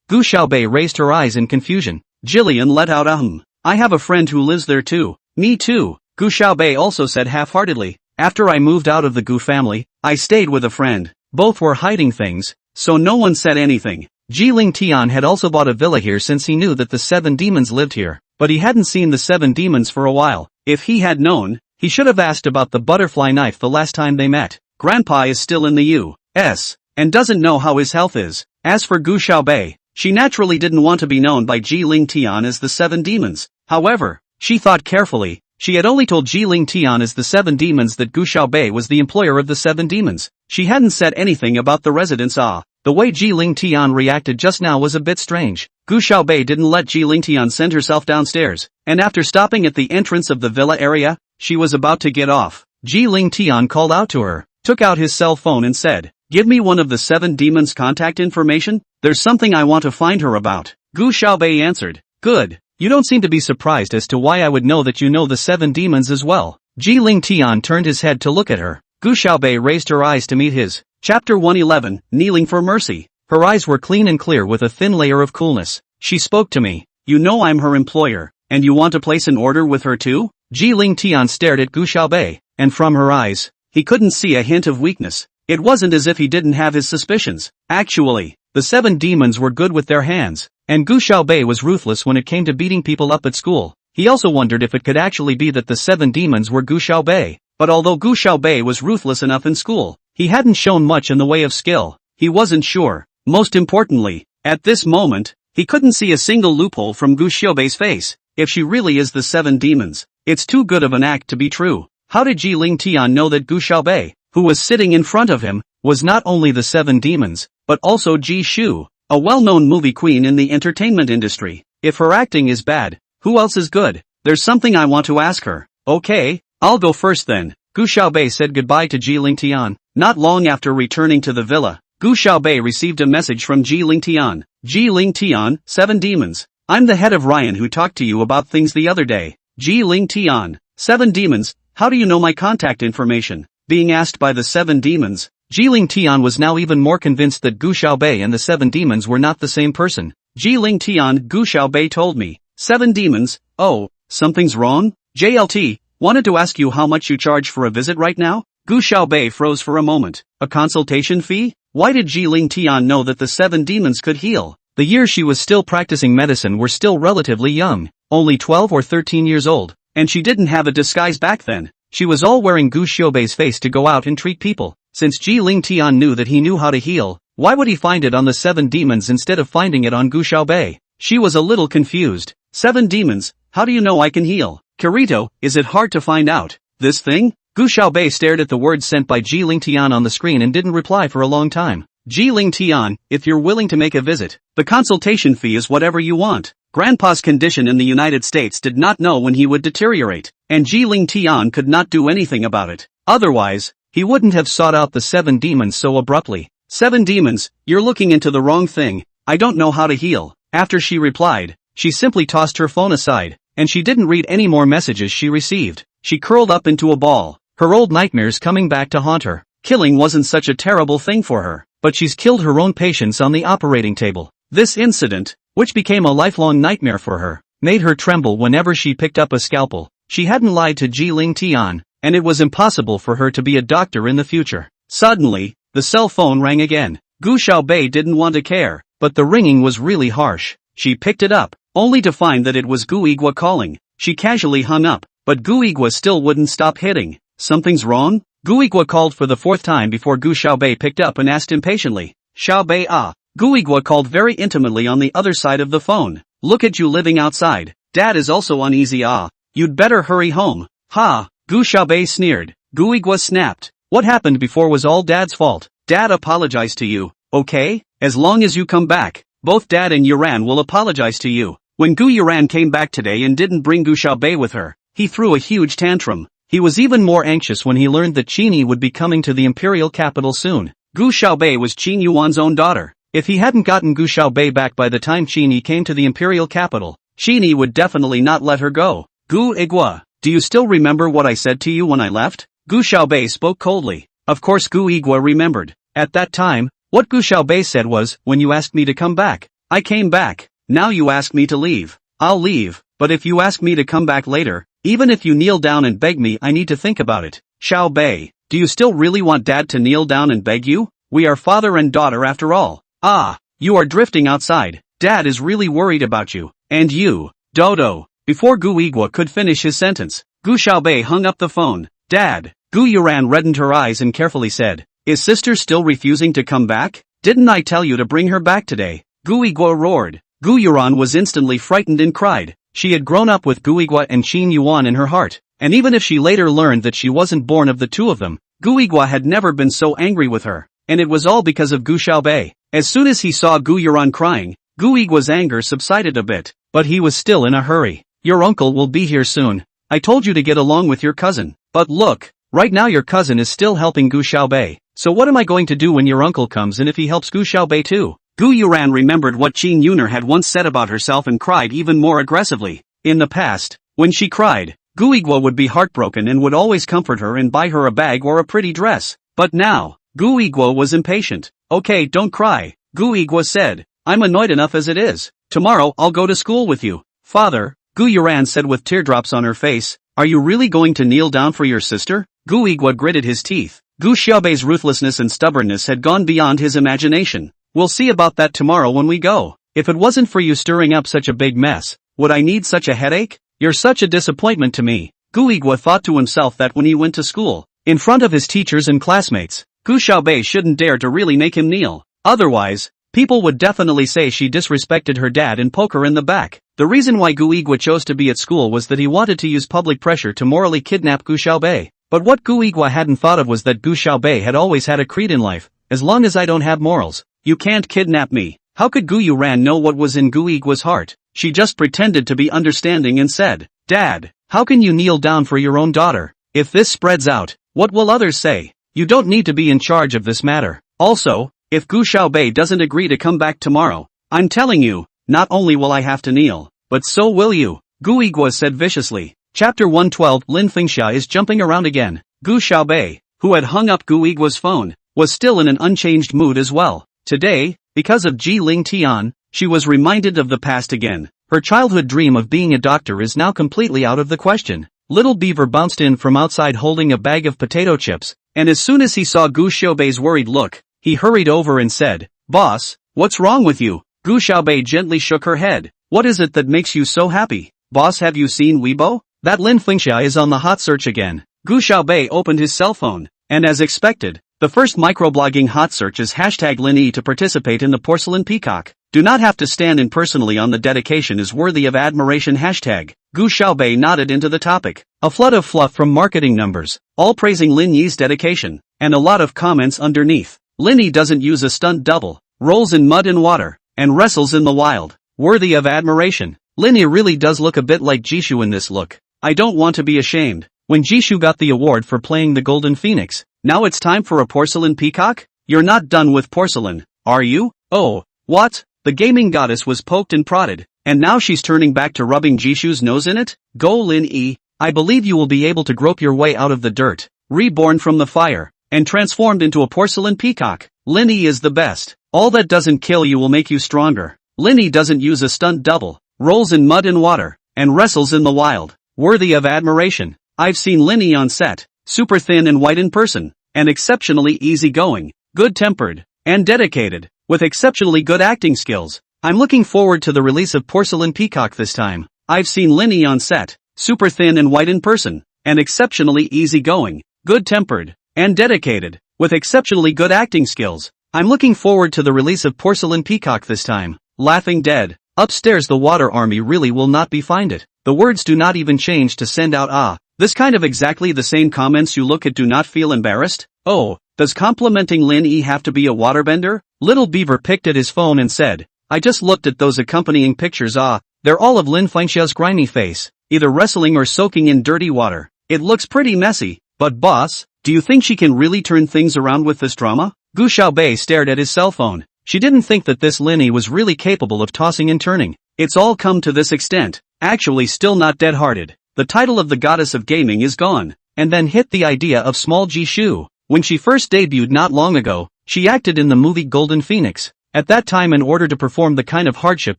Gu Xiaobei raised her eyes in confusion. Jillian let out a hum. I have a friend who lives there too. Me too, Gu Xiaobei also said half-heartedly. After I moved out of the Gu family, I stayed with a friend. Both were hiding things, so no one said anything. Jiling Tian had also bought a villa here since he knew that the 7 demons lived here, but he hadn't seen the 7 demons for a while. If he had known, he should have asked about the butterfly knife the last time they met. Grandpa is still in the U.S. and doesn't know how his health is. As for Gu Xiaobei, she naturally didn't want to be known by Jiling Tian as the 7 demons. However, she thought carefully. She had only told Jiling Tian as the 7 demons that Gu Xiaobei was the employer of the 7 demons. She hadn't said anything about the residence. The way Jiling Tian reacted just now was a bit strange. Gu Xiaobei didn't let Jiling Tian send herself downstairs, and after stopping at the entrance of the villa area, she was about to get off. Jiling Tian called out to her, took out his cell phone and said, "Give me one of the 7 demons' contact information, there's something I want to find her about." Gu Xiaobei answered, "Good. You don't seem to be surprised as to why I would know that you know the 7 demons as well." Jiling Tian turned his head to look at her. Gu Xiaobei raised her eyes to meet his. Chapter 111, Kneeling for Mercy. Her eyes were clean and clear with a thin layer of coolness. She spoke to me. "You know I'm her employer, and you want to place an order with her too?" Jiling Tian stared at Gu Xiaobei, and from her eyes, he couldn't see a hint of weakness. It wasn't as if he didn't have his suspicions. Actually, the 7 demons were good with their hands, and Gu Xiaobei was ruthless when it came to beating people up at school. He also wondered if it could actually be that the 7 demons were Gu Xiaobei. But although Gu Xiaobei was ruthless enough in school, he hadn't shown much in the way of skill. He wasn't sure. Most importantly, at this moment, he couldn't see a single loophole from Gu Xiaobei's face. If she really is the 7 demons, it's too good of an act to be true. How did Jiling Tian know that Gu Xiaobei, who was sitting in front of him, was not only the 7 demons, but also Ji Shu, a well-known movie queen in the entertainment industry? If her acting is bad, who else is good? There's something I want to ask her. Okay, I'll go first then. Gu Xiaobei said goodbye to Jiling Tian. Not long after returning to the villa, Gu Xiaobei received a message from Jiling Tian. "Jiling Tian, 7 demons. I'm the head of Ryan who talked to you about things the other day." Jiling Tian, 7 demons, how do you know my contact information? Being asked by the 7 demons, Jiling Tian was now even more convinced that Gu Xiaobei and the 7 demons were not the same person. Jiling Tian, Gu Xiaobei told me. 7 demons, oh, something's wrong? JLT, wanted to ask you how much you charge for a visit right now? Gu Xiaobei froze for a moment. A consultation fee? Why did Jiling Tian know that the 7 demons could heal? The years she was still practicing medicine were still relatively young, only 12 or 13 years old, and she didn't have a disguise back then. She was all wearing Gu Xiaobei's face to go out and treat people. Since Jiling Tian knew that he knew how to heal, why would he find it on the 7 demons instead of finding it on Gu Xiaobei? She was a little confused. 7 demons, how do you know I can heal? Kirito, is it hard to find out? This thing? Gu Xiaobei stared at the words sent by Jiling Tian on the screen and didn't reply for a long time. Jiling Tian, if you're willing to make a visit, the consultation fee is whatever you want. Grandpa's condition in the United States did not know when he would deteriorate, and Jiling Tian could not do anything about it. Otherwise, he wouldn't have sought out the 7 demons so abruptly. 7 demons, you're looking into the wrong thing. I don't know how to heal. After she replied, she simply tossed her phone aside, and she didn't read any more messages she received. She curled up into a ball, her old nightmares coming back to haunt her. Killing wasn't such a terrible thing for her, but she's killed her own patients on the operating table. This incident, which became a lifelong nightmare for her, made her tremble whenever she picked up a scalpel. She hadn't lied to Jiling Tian, and it was impossible for her to be a doctor in the future. Suddenly, the cell phone rang again. Gu Xiaobei didn't want to care, but the ringing was really harsh. She picked it up, only to find that it was Gu Igua calling. She casually hung up, but Gu Igua still wouldn't stop hitting. Something's wrong? Gu Igua called for the 4th time before Gu Xiaobei picked up and asked impatiently. Xiaobei ah. Gu Igua called very intimately on the other side of the phone. Look at you living outside. Dad is also uneasy ah. You'd better hurry home. Ha. Gu Xiaobei sneered. Gu Igua snapped. What happened before was all Dad's fault. Dad apologized to you, okay? As long as you come back, both Dad and Yuran will apologize to you. When Gu Yuran came back today and didn't bring Gu Xiaobei with her, he threw a huge tantrum. He was even more anxious when he learned that Qini would be coming to the imperial capital soon. Gu Xiaobei was Qin Yuan's own daughter. If he hadn't gotten Gu Xiaobei back by the time Qini came to the imperial capital, Qini would definitely not let her go. Gu Igua, do you still remember what I said to you when I left? Gu Xiaobei spoke coldly. Of course Gu Igua remembered. At that time, what Gu Xiaobei said was, when you asked me to come back, I came back. Now you ask me to leave. I'll leave. but if you ask me to come back later, even if you kneel down and beg me, I need to think about it. Xiao Bei, do you still really want Dad to kneel down and beg you? We are father and daughter after all. Ah, you are drifting outside. Dad is really worried about you. And you, Dodo. Before Gu Igwa could finish his sentence, Gu Xiaobei hung up the phone. Dad. Gu Yuran reddened her eyes and carefully said, is sister still refusing to come back? Didn't I tell you to bring her back today? Gu Igwa roared. Gu Yuran was instantly frightened and cried. She had grown up with Gu Igwa and Qin Yuan in her heart, and even if she later learned that she wasn't born of the two of them, Gu Igwa had never been so angry with her, and it was all because of Gu Xiaobei. As soon as he saw Gu Yuran crying, Gu Igwa's anger subsided a bit, but he was still in a hurry. Your uncle will be here soon. I told you to get along with your cousin. But look, right now your cousin is still helping Gu Xiaobei, so what am I going to do when your uncle comes and if he helps Gu Xiaobei too? Gu Yuran remembered what Qin Yuner had once said about herself and cried even more aggressively. In the past, when she cried, Gu Igwa would be heartbroken and would always comfort her and buy her a bag or a pretty dress. But now, Gu Igwa was impatient. Okay, don't cry, Gu Igwa said. I'm annoyed enough as it is. Tomorrow I'll go to school with you. Father, Gu Yuran said with teardrops on her face, are you really going to kneel down for your sister? Gu Igwa gritted his teeth. Gu Xiaobei's ruthlessness and stubbornness had gone beyond his imagination. We'll see about that tomorrow when we go. If it wasn't for you stirring up such a big mess, would I need such a headache? You're such a disappointment to me. Gu Igwa thought to himself that when he went to school, in front of his teachers and classmates, Gu Xiaobei shouldn't dare to really make him kneel. Otherwise, people would definitely say she disrespected her dad and poke her in the back. The reason why Gu Igwa chose to be at school was that he wanted to use public pressure to morally kidnap Gu Xiaobei. But what Gu Igwa hadn't thought of was that Gu Xiaobei had always had a creed in life: as long as I don't have morals, you can't kidnap me. How could Gu Yuran know what was in Gu Igwa's heart? She just pretended to be understanding and said, Dad, how can you kneel down for your own daughter? If this spreads out, what will others say? You don't need to be in charge of this matter. Also, if Gu Xiaobei doesn't agree to come back tomorrow, I'm telling you, not only will I have to kneel, but so will you, Gu Igwa said viciously. Chapter 112. Lin Fengxia is jumping around again. Gu Xiaobei, who had hung up Gu Igwa's phone, was still in an unchanged mood as well. Today, because of Ji Ling Tian, she was reminded of the past again. Her childhood dream of being a doctor is now completely out of the question. Little Beaver bounced in from outside holding a bag of potato chips, and as soon as he saw Gu Xiaobei's worried look, he hurried over and said, Boss, what's wrong with you? Gu Xiaobei gently shook her head. What is it that makes you so happy? Boss, have you seen Weibo? That Lin Fengxia is on the hot search again. Gu Xiaobei opened his cell phone, and as expected, the first microblogging hot search is #LinE to participate in the Porcelain Peacock. Do not have to stand in personally on the dedication is worthy of admiration #. Gu Xiaobei nodded into the topic. A flood of fluff from marketing numbers, all praising Lin Yi's dedication, and a lot of comments underneath. Lin Yi doesn't use a stunt double, rolls in mud and water, and wrestles in the wild. Worthy of admiration. Lin Yi really does look a bit like Jishu in this look. I don't want to be ashamed. When Jishu got the award for playing the Golden Phoenix, now it's time for a porcelain peacock? You're not done with porcelain, are you? Oh, what? The gaming goddess was poked and prodded, and now she's turning back to rubbing Jishu's nose in it? Go Lin Yi, I believe you will be able to grope your way out of the dirt, reborn from the fire, and transformed into a porcelain peacock. Lin Yi is the best. All that doesn't kill you will make you stronger. Lin Yi doesn't use a stunt double, rolls in mud and water, and wrestles in the wild. Worthy of admiration. I've seen Lin Yi on set, super thin and white in person, and exceptionally easygoing, good-tempered, and dedicated, with exceptionally good acting skills. I'm looking forward to the release of Porcelain Peacock this time. I've seen Lin Yi on set, super thin and white in person, and exceptionally easygoing, good-tempered, and dedicated, with exceptionally good acting skills. I'm looking forward to the release of Porcelain Peacock this time. Laughing dead. Upstairs the water army really will not be find it. The words do not even change to send out this kind of exactly the same comments you look at do not feel embarrassed? Oh, does complimenting Lin Yi have to be a waterbender? Little Beaver picked at his phone and said, I just looked at those accompanying pictures they're all of Lin Fengxia's grimy face, either wrestling or soaking in dirty water. It looks pretty messy, but boss, do you think she can really turn things around with this drama? Gu Xiaobei stared at his cell phone. She didn't think that this Lin Yi was really capable of tossing and turning. It's all come to this extent. Actually still not dead-hearted. The title of the goddess of gaming is gone. And then hit the idea of small Jishu. When she first debuted not long ago, she acted in the movie Golden Phoenix. At that time in order to perform the kind of hardship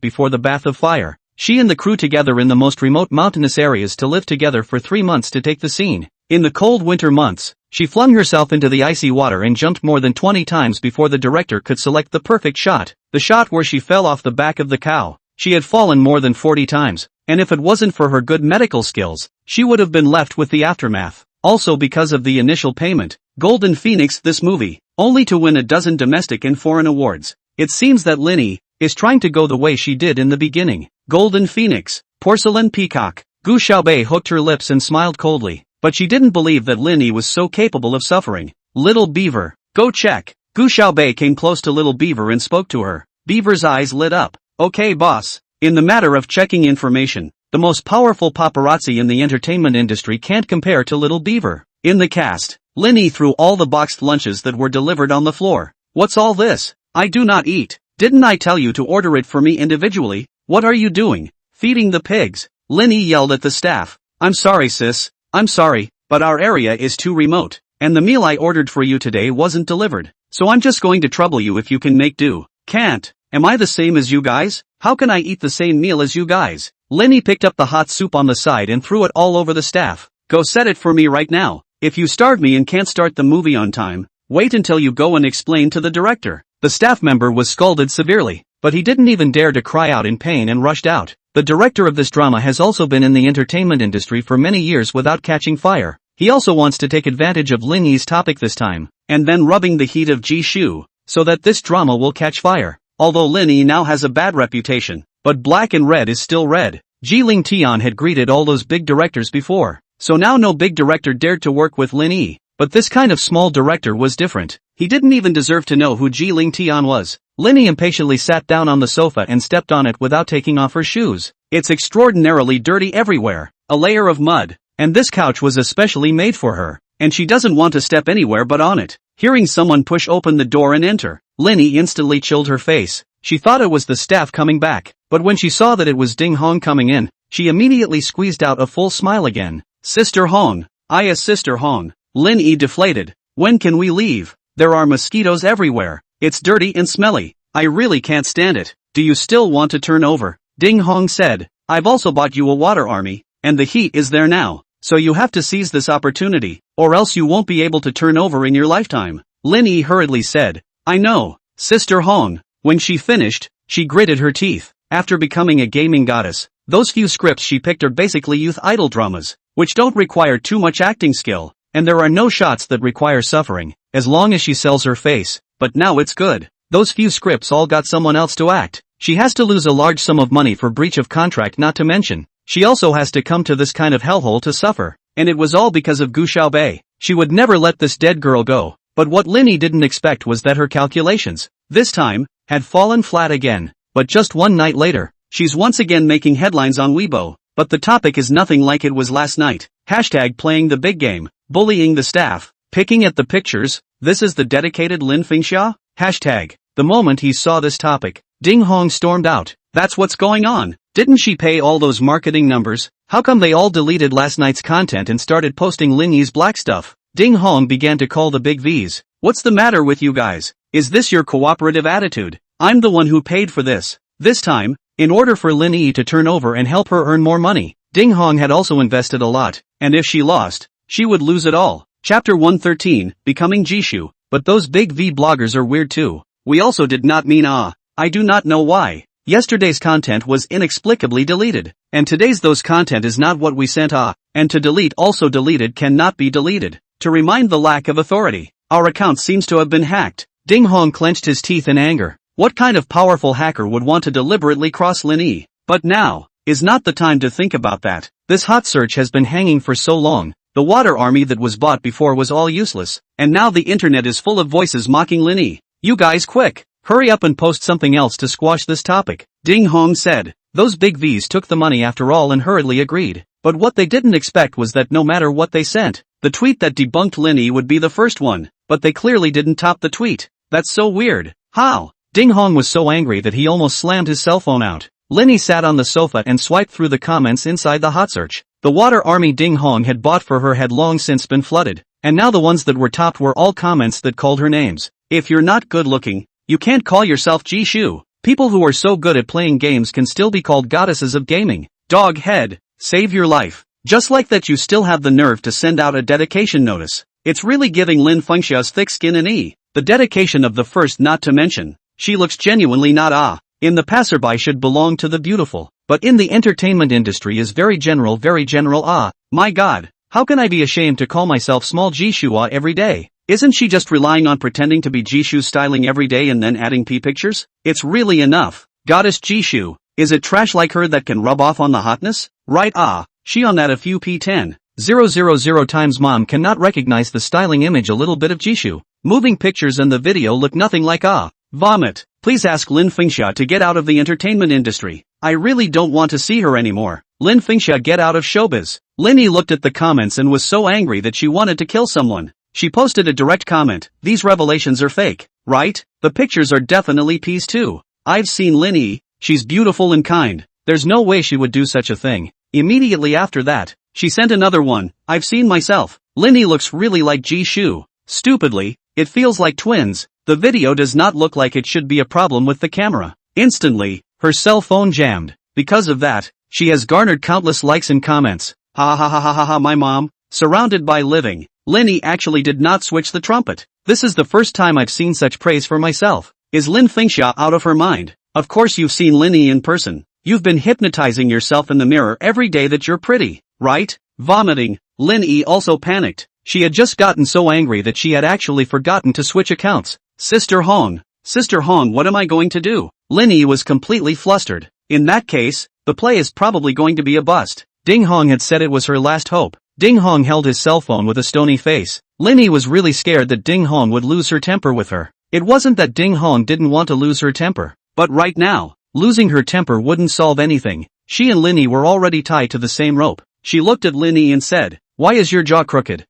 before the bath of fire, she and the crew together in the most remote mountainous areas to live together for 3 months to take the scene. In the cold winter months, she flung herself into the icy water and jumped more than 20 times before the director could select the perfect shot, the shot where she fell off the back of the cow. She had fallen more than 40 times, and if it wasn't for her good medical skills, she would have been left with the aftermath. Also because of the initial payment, Golden Phoenix this movie, only to win a dozen domestic and foreign awards. It seems that Linny is trying to go the way she did in the beginning. Golden Phoenix, Porcelain Peacock. Gu Xiaobei hooked her lips and smiled coldly, but she didn't believe that Linny was so capable of suffering. Little Beaver, go check. Gu Xiaobei came close to Little Beaver and spoke to her. Beaver's eyes lit up. Okay boss. In the matter of checking information, the most powerful paparazzi in the entertainment industry can't compare to Little Beaver. In the cast, Linny threw all the boxed lunches that were delivered on the floor. What's all this? I do not eat. Didn't I tell you to order it for me individually? What are you doing? Feeding the pigs. Linny yelled at the staff. I'm sorry sis, I'm sorry, but our area is too remote, and the meal I ordered for you today wasn't delivered, so I'm just going to trouble you if you can make do. Can't. Am I the same as you guys? How can I eat the same meal as you guys? Linny picked up the hot soup on the side and threw it all over the staff. Go set it for me right now. If you starve me and can't start the movie on time, wait until you go and explain to the director. The staff member was scolded severely, but he didn't even dare to cry out in pain and rushed out. The director of this drama has also been in the entertainment industry for many years without catching fire. He also wants to take advantage of Linny's topic this time, and then rubbing the heat of Jishu, so that this drama will catch fire. Although Linny now has a bad reputation, but black and red is still red. Jiling Tian had greeted all those big directors before, so now no big director dared to work with Linny. But this kind of small director was different. He didn't even deserve to know who Jiling Tian was. Linny impatiently sat down on the sofa and stepped on it without taking off her shoes. It's extraordinarily dirty everywhere, a layer of mud, and this couch was especially made for her, and she doesn't want to step anywhere but on it. Hearing someone push open the door and enter, Linny instantly chilled her face. She thought it was the staff coming back, but when she saw that it was Ding Hong coming in, she immediately squeezed out a full smile again. Sister Hong. Sister Hong. Linny deflated. When can we leave? There are mosquitoes everywhere. It's dirty and smelly. I really can't stand it. Do you still want to turn over? Ding Hong said. I've also bought you a water army, and the heat is there now, so you have to seize this opportunity, or else you won't be able to turn over in your lifetime. Linny hurriedly said. I know, Sister Hong. When she finished, she gritted her teeth. After becoming a gaming goddess, those few scripts she picked are basically youth idol dramas, which don't require too much acting skill, and there are no shots that require suffering, as long as she sells her face. But now it's good. Those few scripts all got someone else to act. She has to lose a large sum of money for breach of contract, not to mention, she also has to come to this kind of hellhole to suffer, and it was all because of Gu Xiaobei. She would never let this dead girl go, but what Linny didn't expect was that her calculations, this time, had fallen flat again. But just one night later, she's once again making headlines on Weibo, but the topic is nothing like it was last night. Hashtag playing the big game, bullying the staff, picking at the pictures. This is the dedicated Lin Fingxia? Hashtag. The moment he saw this topic, Ding Hong stormed out. That's what's going on. Didn't she pay all those marketing numbers? How come they all deleted last night's content and started posting Linny's black stuff? Ding Hong began to call the big V's. What's the matter with you guys? Is this your cooperative attitude? I'm the one who paid for this. This time, in order for Linny to turn over and help her earn more money, Ding Hong had also invested a lot, and if she lost, she would lose it all. Chapter 113, Becoming Jishu. But those big V bloggers are weird too. We also did not mean I do not know why. Yesterday's content was inexplicably deleted, and today's those content is not what we sent and to delete also deleted cannot be deleted. To remind the lack of authority, our account seems to have been hacked. Ding Hong clenched his teeth in anger. What kind of powerful hacker would want to deliberately cross Linny? But now is not the time to think about that. This hot search has been hanging for so long. The water army that was bought before was all useless, and now the internet is full of voices mocking Linny. You guys quick, hurry up and post something else to squash this topic, Ding Hong said. Those big V's took the money after all and hurriedly agreed. But what they didn't expect was that no matter what they sent, the tweet that debunked Linny would be the first one, but they clearly didn't top the tweet. That's so weird. How? Ding Hong was so angry that he almost slammed his cell phone out. Linny sat on the sofa and swiped through the comments inside the hot search. The water army Ding Hong had bought for her had long since been flooded, and now the ones that were topped were all comments that called her names. If you're not good looking, you can't call yourself Jishu. People who are so good at playing games can still be called goddesses of gaming. Dog head, save your life. Just like that, you still have the nerve to send out a dedication notice. It's really giving Lin Fengxia's thick skin an E. The dedication of the first not to mention. She looks genuinely not in the passerby should belong to the beautiful, but in the entertainment industry is very general my god, how can I be ashamed to call myself small Jishua every day? Isn't she just relying on pretending to be Jishu styling every day and then adding P pictures? It's really enough. Goddess Jishu, is it trash like her that can rub off on the hotness? Right she on that a few P10. 000 times mom cannot recognize the styling image a little bit of Jishu. Moving pictures and the video look nothing like vomit. Please ask Lin Fengxia to get out of the entertainment industry. I really don't want to see her anymore. Lin Fengxia, get out of showbiz. Linny looked at the comments and was so angry that she wanted to kill someone. She posted a direct comment, these revelations are fake, right? The pictures are definitely P's too. I've seen Linny, she's beautiful and kind. There's no way she would do such a thing. Immediately after that, she sent another one, I've seen myself. Linny looks really like Jishu. Stupidly, it feels like twins. The video does not look like it should be a problem with the camera. Instantly, her cell phone jammed. Because of that, she has garnered countless likes and comments. Ha ha ha ha ha ha, my mom, surrounded by living. Linny actually did not switch the trumpet. This is the first time I've seen such praise for myself. Is Lin Fengxia out of her mind? Of course you've seen Linny in person. You've been hypnotizing yourself in the mirror every day that you're pretty, right? Vomiting. Linny also panicked. She had just gotten so angry that she had actually forgotten to switch accounts. Sister Hong, what am I going to do? Linny was completely flustered. In that case, the play is probably going to be a bust. Ding Hong had said it was her last hope. Ding Hong held his cell phone with a stony face. Linny was really scared that Ding Hong would lose her temper with her. It wasn't that Ding Hong didn't want to lose her temper, but right now, losing her temper wouldn't solve anything. She and Linny were already tied to the same rope. She looked at Linny and said, why is your jaw crooked?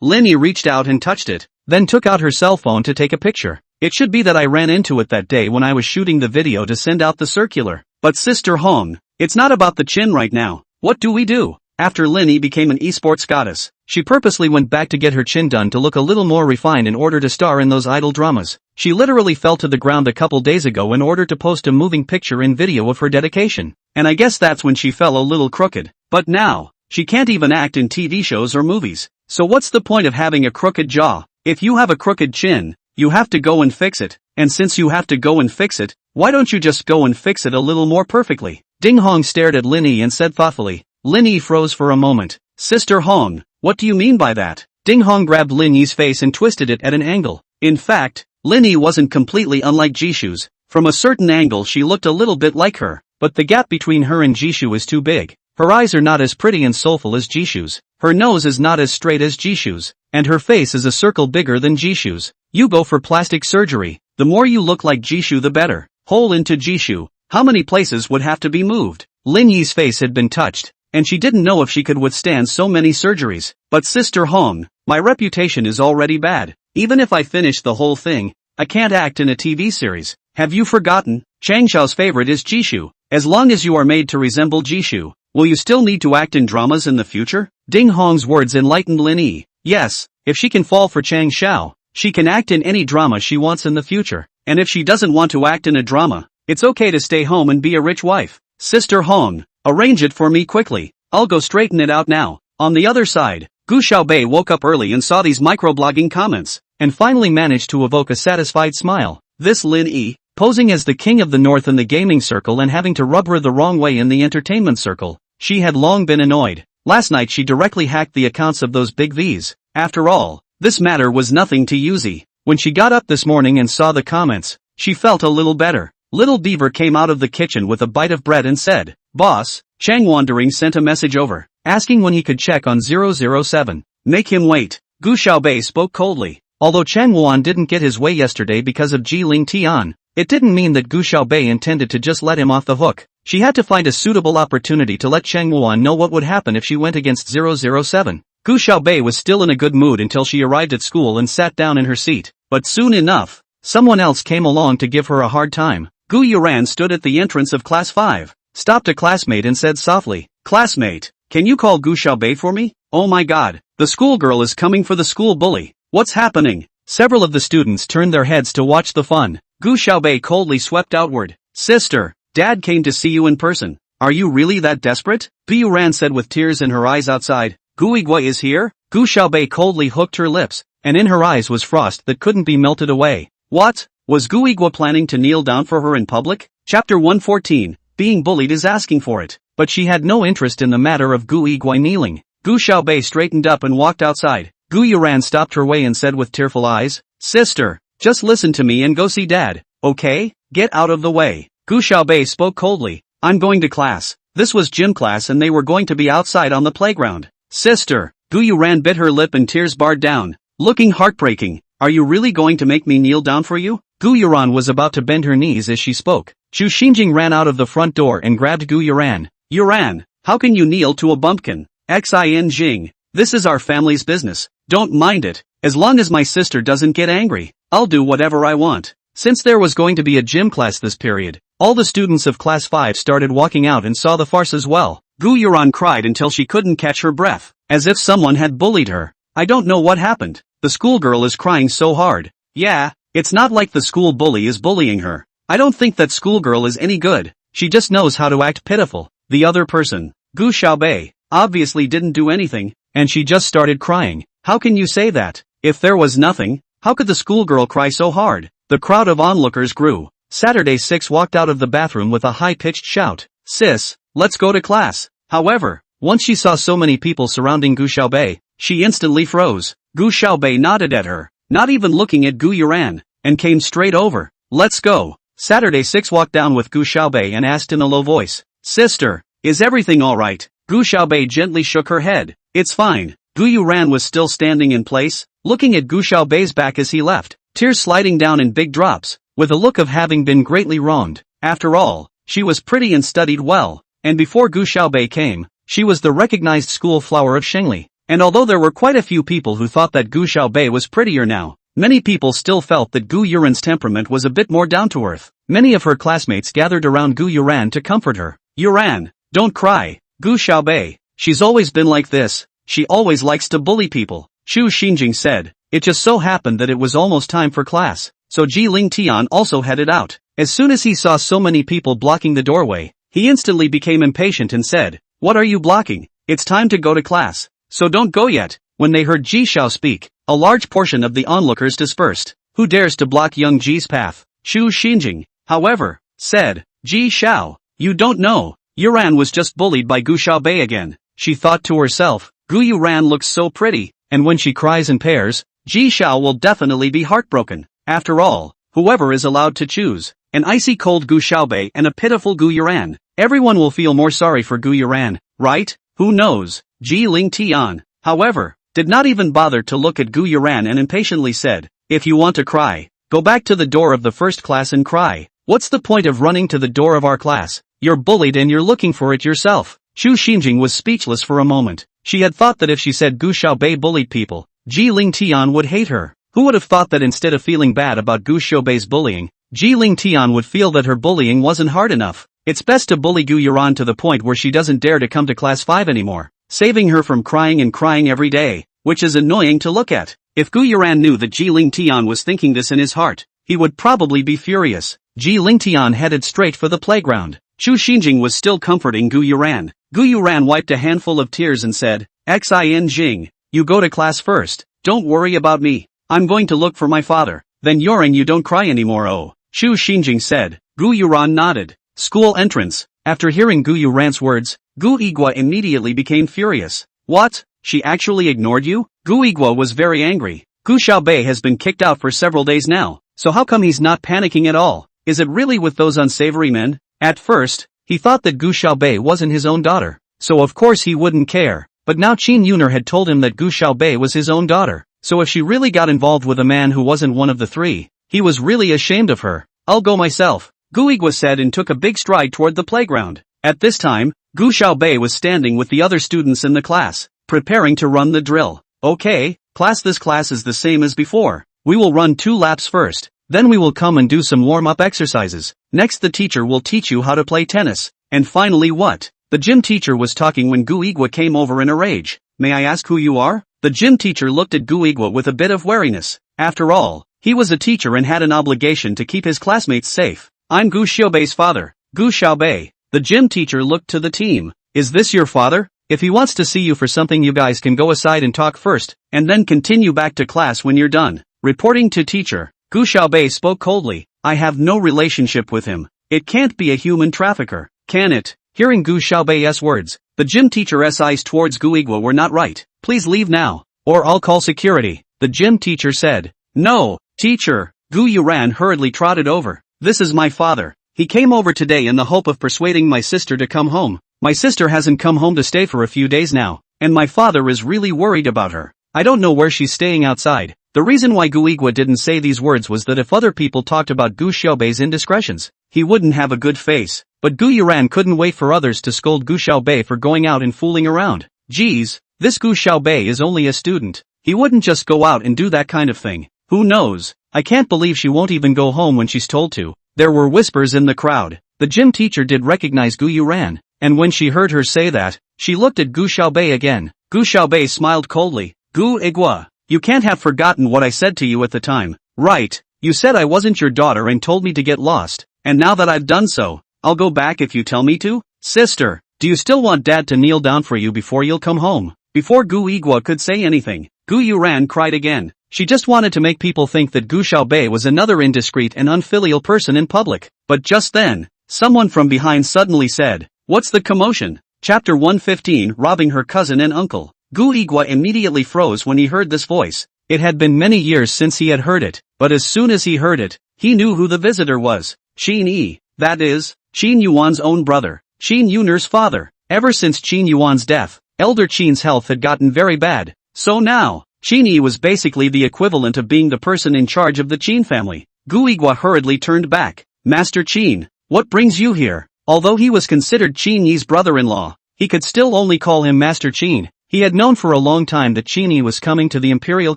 Linny reached out and touched it, then took out her cell phone to take a picture. It should be that I ran into it that day when I was shooting the video to send out the circular. But Sister Hong, it's not about the chin right now. What do we do? After Linny became an esports goddess, she purposely went back to get her chin done to look a little more refined in order to star in those idol dramas. She literally fell to the ground a couple days ago in order to post a moving picture and video of her dedication. And I guess that's when she fell a little crooked. But now, she can't even act in TV shows or movies. So what's the point of having a crooked jaw? If you have a crooked chin, you have to go and fix it. And since you have to go and fix it, why don't you just go and fix it a little more perfectly? Ding Hong stared at Linny and said thoughtfully. Linny froze for a moment. Sister Hong, what do you mean by that? Ding Hong grabbed Linny's face and twisted it at an angle. In fact, Linny wasn't completely unlike Jishu's. From a certain angle she looked a little bit like her, but the gap between her and Jishu is too big. Her eyes are not as pretty and soulful as Jishu's. Her nose is not as straight as Jishu's. And her face is a circle bigger than Jishu's. You go for plastic surgery. The more you look like Jishu the better. Hole into Jishu. How many places would have to be moved? Linny's face had been touched, and she didn't know if she could withstand so many surgeries. But Sister Hong, my reputation is already bad. Even if I finish the whole thing, I can't act in a TV series. Have you forgotten? Changshao's favorite is Jishu. As long as you are made to resemble Jishu, will you still need to act in dramas in the future? Ding Hong's words enlightened Linny. Yes, if she can fall for Changshao, she can act in any drama she wants in the future. And if she doesn't want to act in a drama, it's okay to stay home and be a rich wife. Sister Hong, arrange it for me quickly. I'll go straighten it out now. On the other side, Gu Xiaobei woke up early and saw these microblogging comments, and finally managed to evoke a satisfied smile. This Lin Yi, posing as the king of the north in the gaming circle and having to rub her the wrong way in the entertainment circle. She had long been annoyed. Last night she directly hacked the accounts of those big V's. After all, this matter was nothing to Yuzi. When she got up this morning and saw the comments, she felt a little better. Little Beaver came out of the kitchen with a bite of bread and said, Boss, Chang Wandering sent a message over, asking when he could check on 007. Make him wait. Gu Xiaobei spoke coldly. Although Chang Wan didn't get his way yesterday because of Ji Ling Tian, it didn't mean that Gu Xiaobei intended to just let him off the hook. She had to find a suitable opportunity to let Chang Wan know what would happen if she went against 007. Gu Xiaobei was still in a good mood until she arrived at school and sat down in her seat. But soon enough, someone else came along to give her a hard time. Gu Yuran stood at the entrance of class 5, stopped a classmate and said softly, Classmate, can you call Gu Xiaobei for me? Oh my god, the schoolgirl is coming for the school bully. What's happening? Several of the students turned their heads to watch the fun. Gu Xiaobei coldly swept outward. Sister, Dad came to see you in person. Are you really that desperate? Gu Yuran said with tears in her eyes outside. Gu Igwa is here? Gu Xiaobei coldly hooked her lips, and in her eyes was frost that couldn't be melted away. What? Was Gu Igwa planning to kneel down for her in public? Chapter 114, being bullied is asking for it. But she had no interest in the matter of Gu Igwa kneeling. Gu Xiaobei straightened up and walked outside. Gu Yuran stopped her way and said with tearful eyes, Sister, just listen to me and go see Dad, okay? Get out of the way. Gu Xiaobei spoke coldly. I'm going to class. This was gym class and they were going to be outside on the playground. Sister, Gu Yuran bit her lip and tears barred down, looking heartbreaking. Are you really going to make me kneel down for you? Gu Yuran was about to bend her knees as she spoke. Xu Xinjing ran out of the front door and grabbed Gu Yuran. Yuran, how can you kneel to a bumpkin? Xin Jing, this is our family's business. Don't mind it. As long as my sister doesn't get angry, I'll do whatever I want. Since there was going to be a gym class this period, all the students of class 5 started walking out and saw the farce as well. Gu Yuran cried until she couldn't catch her breath, as if someone had bullied her. I don't know what happened. The schoolgirl is crying so hard. Yeah, it's not like the school bully is bullying her. I don't think that schoolgirl is any good. She just knows how to act pitiful. The other person, Gu Xiaobei, obviously didn't do anything, and she just started crying. How can you say that? If there was nothing, how could the schoolgirl cry so hard? The crowd of onlookers grew. Saturday 6 walked out of the bathroom with a high-pitched shout. Sis, let's go to class. However, once she saw so many people surrounding Gu Xiaobei, she instantly froze. Gu Xiaobei nodded at her, not even looking at Gu Yuran, and came straight over. Let's go. Saturday 6 walked down with Gu Xiaobei and asked in a low voice. Sister, is everything alright? Gu Xiaobei gently shook her head. It's fine. Gu Yuran was still standing in place, looking at Gu Xiaobei's back as he left, tears sliding down in big drops, with a look of having been greatly wronged. After all, she was pretty and studied well, and before Gu Xiaobei came, she was the recognized school flower of Shengli. And although there were quite a few people who thought that Gu Xiaobei was prettier now, many people still felt that Gu Yuran's temperament was a bit more down-to-earth. Many of her classmates gathered around Gu Yuran to comfort her. Yuran, don't cry. Gu Xiaobei, she's always been like this. She always likes to bully people. Xu Xinjing said. It just so happened that it was almost time for class, so Ji Ling Tian also headed out. As soon as he saw so many people blocking the doorway, he instantly became impatient and said, What are you blocking? It's time to go to class. So don't go yet. When they heard Ji Xiao speak, a large portion of the onlookers dispersed. Who dares to block young Ji's path? Xu Xinjing, however, said, Ji Xiao, you don't know. Yuran was just bullied by Gu Xiaobei again. She thought to herself, Gu Yuran looks so pretty, and when she cries in pairs, Ji Xiao will definitely be heartbroken. After all, whoever is allowed to choose, an icy cold Gu Xiaobei and a pitiful Gu Yuran, everyone will feel more sorry for Gu Yuran, right? Who knows? Ji Ling Tian, however, did not even bother to look at Gu Yuran and impatiently said, If you want to cry, go back to the door of the first class and cry. What's the point of running to the door of our class? You're bullied and you're looking for it yourself. Xu Xinjing was speechless for a moment. She had thought that if she said Gu Xiaobei bullied people, Ji Ling Tian would hate her. Who would have thought that instead of feeling bad about Gu Xiaobei's bullying, Ji Ling Tian would feel that her bullying wasn't hard enough? It's best to bully Gu Yuran to the point where she doesn't dare to come to class 5 anymore, saving her from crying and crying every day, which is annoying to look at. If Gu Yuran knew that Ji Ling Tian was thinking this in his heart, he would probably be furious. Ji Ling Tian headed straight for the playground. Xu Xinjing was still comforting Gu Yuran. Gu Yuran wiped a handful of tears and said, Xin Jing, you go to class first. Don't worry about me. I'm going to look for my father. Then Yuran, you don't cry anymore. Oh, Xu Xinjing said. Gu Yuran nodded. School entrance. After hearing Gu Yuran's words, Gu Igwa immediately became furious. What? She actually ignored you? Gu Igwa was very angry. Gu Xiaobei has been kicked out for several days now, so how come he's not panicking at all? Is it really with those unsavory men? At first, he thought that Gu Xiaobei wasn't his own daughter, so of course he wouldn't care. But now Qin Yuner had told him that Gu Xiaobei was his own daughter, so if she really got involved with a man who wasn't one of the three, he was really ashamed of her. I'll go myself, Gu Igwa said and took a big stride toward the playground. At this time, Gu Xiaobei was standing with the other students in the class, preparing to run the drill. Okay, class, this class is the same as before. We will run 2 laps first, then we will come and do some warm-up exercises. Next the teacher will teach you how to play tennis. And finally what? The gym teacher was talking when Gu Igwa came over in a rage. May I ask who you are? The gym teacher looked at Gu Igwa with a bit of wariness. After all, he was a teacher and had an obligation to keep his classmates safe. I'm Gu Xiaobei's father, Gu Xiaobei. The gym teacher looked to the team. Is this your father? If he wants to see you for something, you guys can go aside and talk first, and then continue back to class when you're done. Reporting to teacher, Gu Xiaobei spoke coldly. I have no relationship with him. It can't be a human trafficker, can it? Hearing Gu Xiaobei's words, the gym teacher's eyes towards Gu Igwa were not right. Please leave now, or I'll call security, the gym teacher said. No, teacher. Gu Yuran hurriedly trotted over. This is my father. He came over today in the hope of persuading my sister to come home. My sister hasn't come home to stay for a few days now, and my father is really worried about her. I don't know where she's staying outside. The reason why Gu Igwa didn't say these words was that if other people talked about Gu Xiaobei's indiscretions, he wouldn't have a good face. But Gu Yuran couldn't wait for others to scold Gu Xiaobei for going out and fooling around. Geez, this Gu Xiaobei is only a student. He wouldn't just go out and do that kind of thing. Who knows? I can't believe she won't even go home when she's told to. There were whispers in the crowd. The gym teacher did recognize Gu Yuran, and when she heard her say that, she looked at Gu Xiaobei again. Gu Xiaobei smiled coldly. Gu Igwa, you can't have forgotten what I said to you at the time, right? You said I wasn't your daughter and told me to get lost, and now that I've done so, I'll go back if you tell me to? Sister, do you still want Dad to kneel down for you before you'll come home? Before Gu Igwa could say anything, Gu Yuran cried again. She just wanted to make people think that Gu Xiaobei was another indiscreet and unfilial person in public. But just then, someone from behind suddenly said, "What's the commotion?" Chapter 115, Robbing Her Cousin and Uncle. Gu Igwa immediately froze when he heard this voice. It had been many years since he had heard it, but as soon as he heard it, he knew who the visitor was. Qin Yi, that is, Qin Yuan's own brother, Qin Yuner's father. Ever since Qin Yuan's death, Elder Qin's health had gotten very bad. So now, Qin Yi was basically the equivalent of being the person in charge of the Qin family. Gu Igwa hurriedly turned back. Master Qin, what brings you here? Although he was considered Qin Yi's brother-in-law, he could still only call him Master Qin. He had known for a long time that Qin Yi was coming to the imperial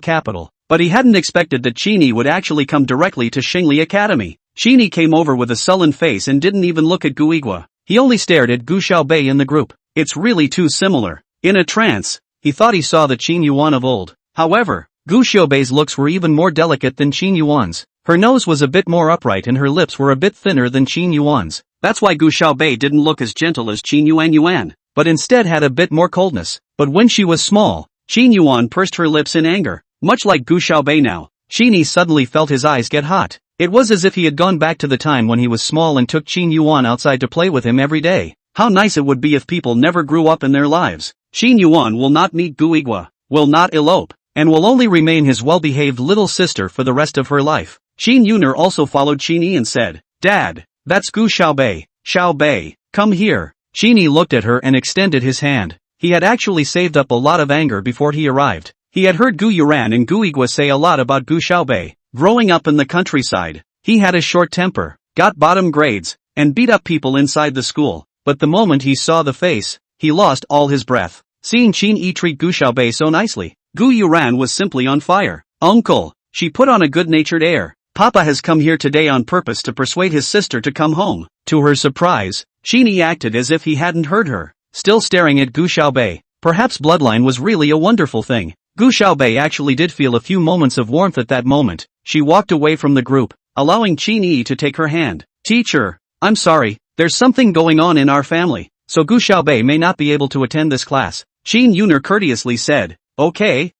capital, but he hadn't expected that Qin Yi would actually come directly to Xingli Academy. Qin Yi came over with a sullen face and didn't even look at Gu Igwa. He only stared at Gu Xiaobei in the group. It's really too similar. In a trance, he thought he saw the Qin Yuan of old. However, Gu Xiaobei's looks were even more delicate than Qin Yuan's. Her nose was a bit more upright and her lips were a bit thinner than Qin Yuan's. That's why Gu Xiaobei didn't look as gentle as Qin Yuan, but instead had a bit more coldness. But when she was small, Qin Yuan pursed her lips in anger. Much like Gu Xiaobei now, Qin Yi suddenly felt his eyes get hot. It was as if he had gone back to the time when he was small and took Qin Yuan outside to play with him every day. How nice it would be if people never grew up in their lives. Qin Yuan will not meet Gu Igwa, will not elope, and will only remain his well-behaved little sister for the rest of her life. Qin Yuner also followed Qin Yi and said, "Dad, that's Gu Xiaobei. Xiaobei, come here." Qin Yi looked at her and extended his hand. He had actually saved up a lot of anger before he arrived. He had heard Gu Yuran and Gu Igwa say a lot about Gu Xiaobei. Growing up in the countryside, he had a short temper, got bottom grades, and beat up people inside the school. But the moment he saw the face, he lost all his breath. Seeing Qin Yi treat Gu Xiaobei so nicely, Gu Yuran was simply on fire. "Uncle," she put on a good-natured air. "Papa has come here today on purpose to persuade his sister to come home." To her surprise, Qin Yi acted as if he hadn't heard her, still staring at Gu Xiaobei. Perhaps bloodline was really a wonderful thing. Gu Xiaobei actually did feel a few moments of warmth at that moment. She walked away from the group, allowing Qin Yi to take her hand. "Teacher, I'm sorry, there's something going on in our family, so Gu Xiaobei may not be able to attend this class." Qin Yuner courteously said, Okay,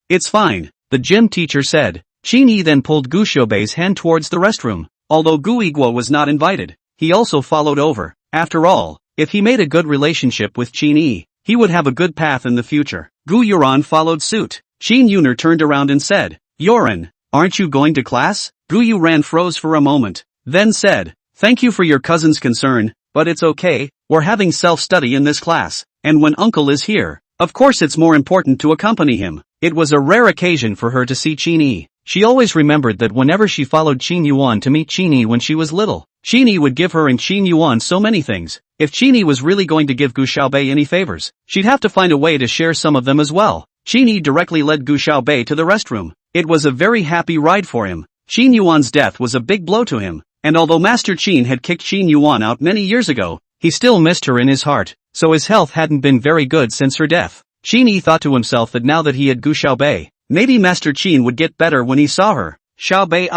it's fine," the gym teacher said. Qin Yi then pulled Gu Xiaobei's hand towards the restroom. Although Gu Igwa was not invited, he also followed over. After all, if he made a good relationship with Qin Yi, he would have a good path in the future. Gu Yuran followed suit. Qin Yuner turned around and said, "Yoran, aren't you going to class?" Gu Yuran froze for a moment, then said, "Thank you for your cousin's concern, but it's okay, we're having self-study in this class, and when uncle is here, of course it's more important to accompany him." It was a rare occasion for her to see Qin Yi. She always remembered that whenever she followed Qin Yuan to meet Qin Yi when she was little, Qin Yi would give her and Qin Yuan so many things. If Qin Yi was really going to give Gu Xiaobei any favors, she'd have to find a way to share some of them as well. Qin Yi directly led Gu Xiaobei to the restroom. It was a very happy ride for him. Qin Yuan's death was a big blow to him, and although Master Qin had kicked Qin Yuan out many years ago, he still missed her in his heart, so his health hadn't been very good since her death. Qin Yi thought to himself that now that he had Gu Xiaobei, maybe Master Qin would get better when he saw her. "Xiaobei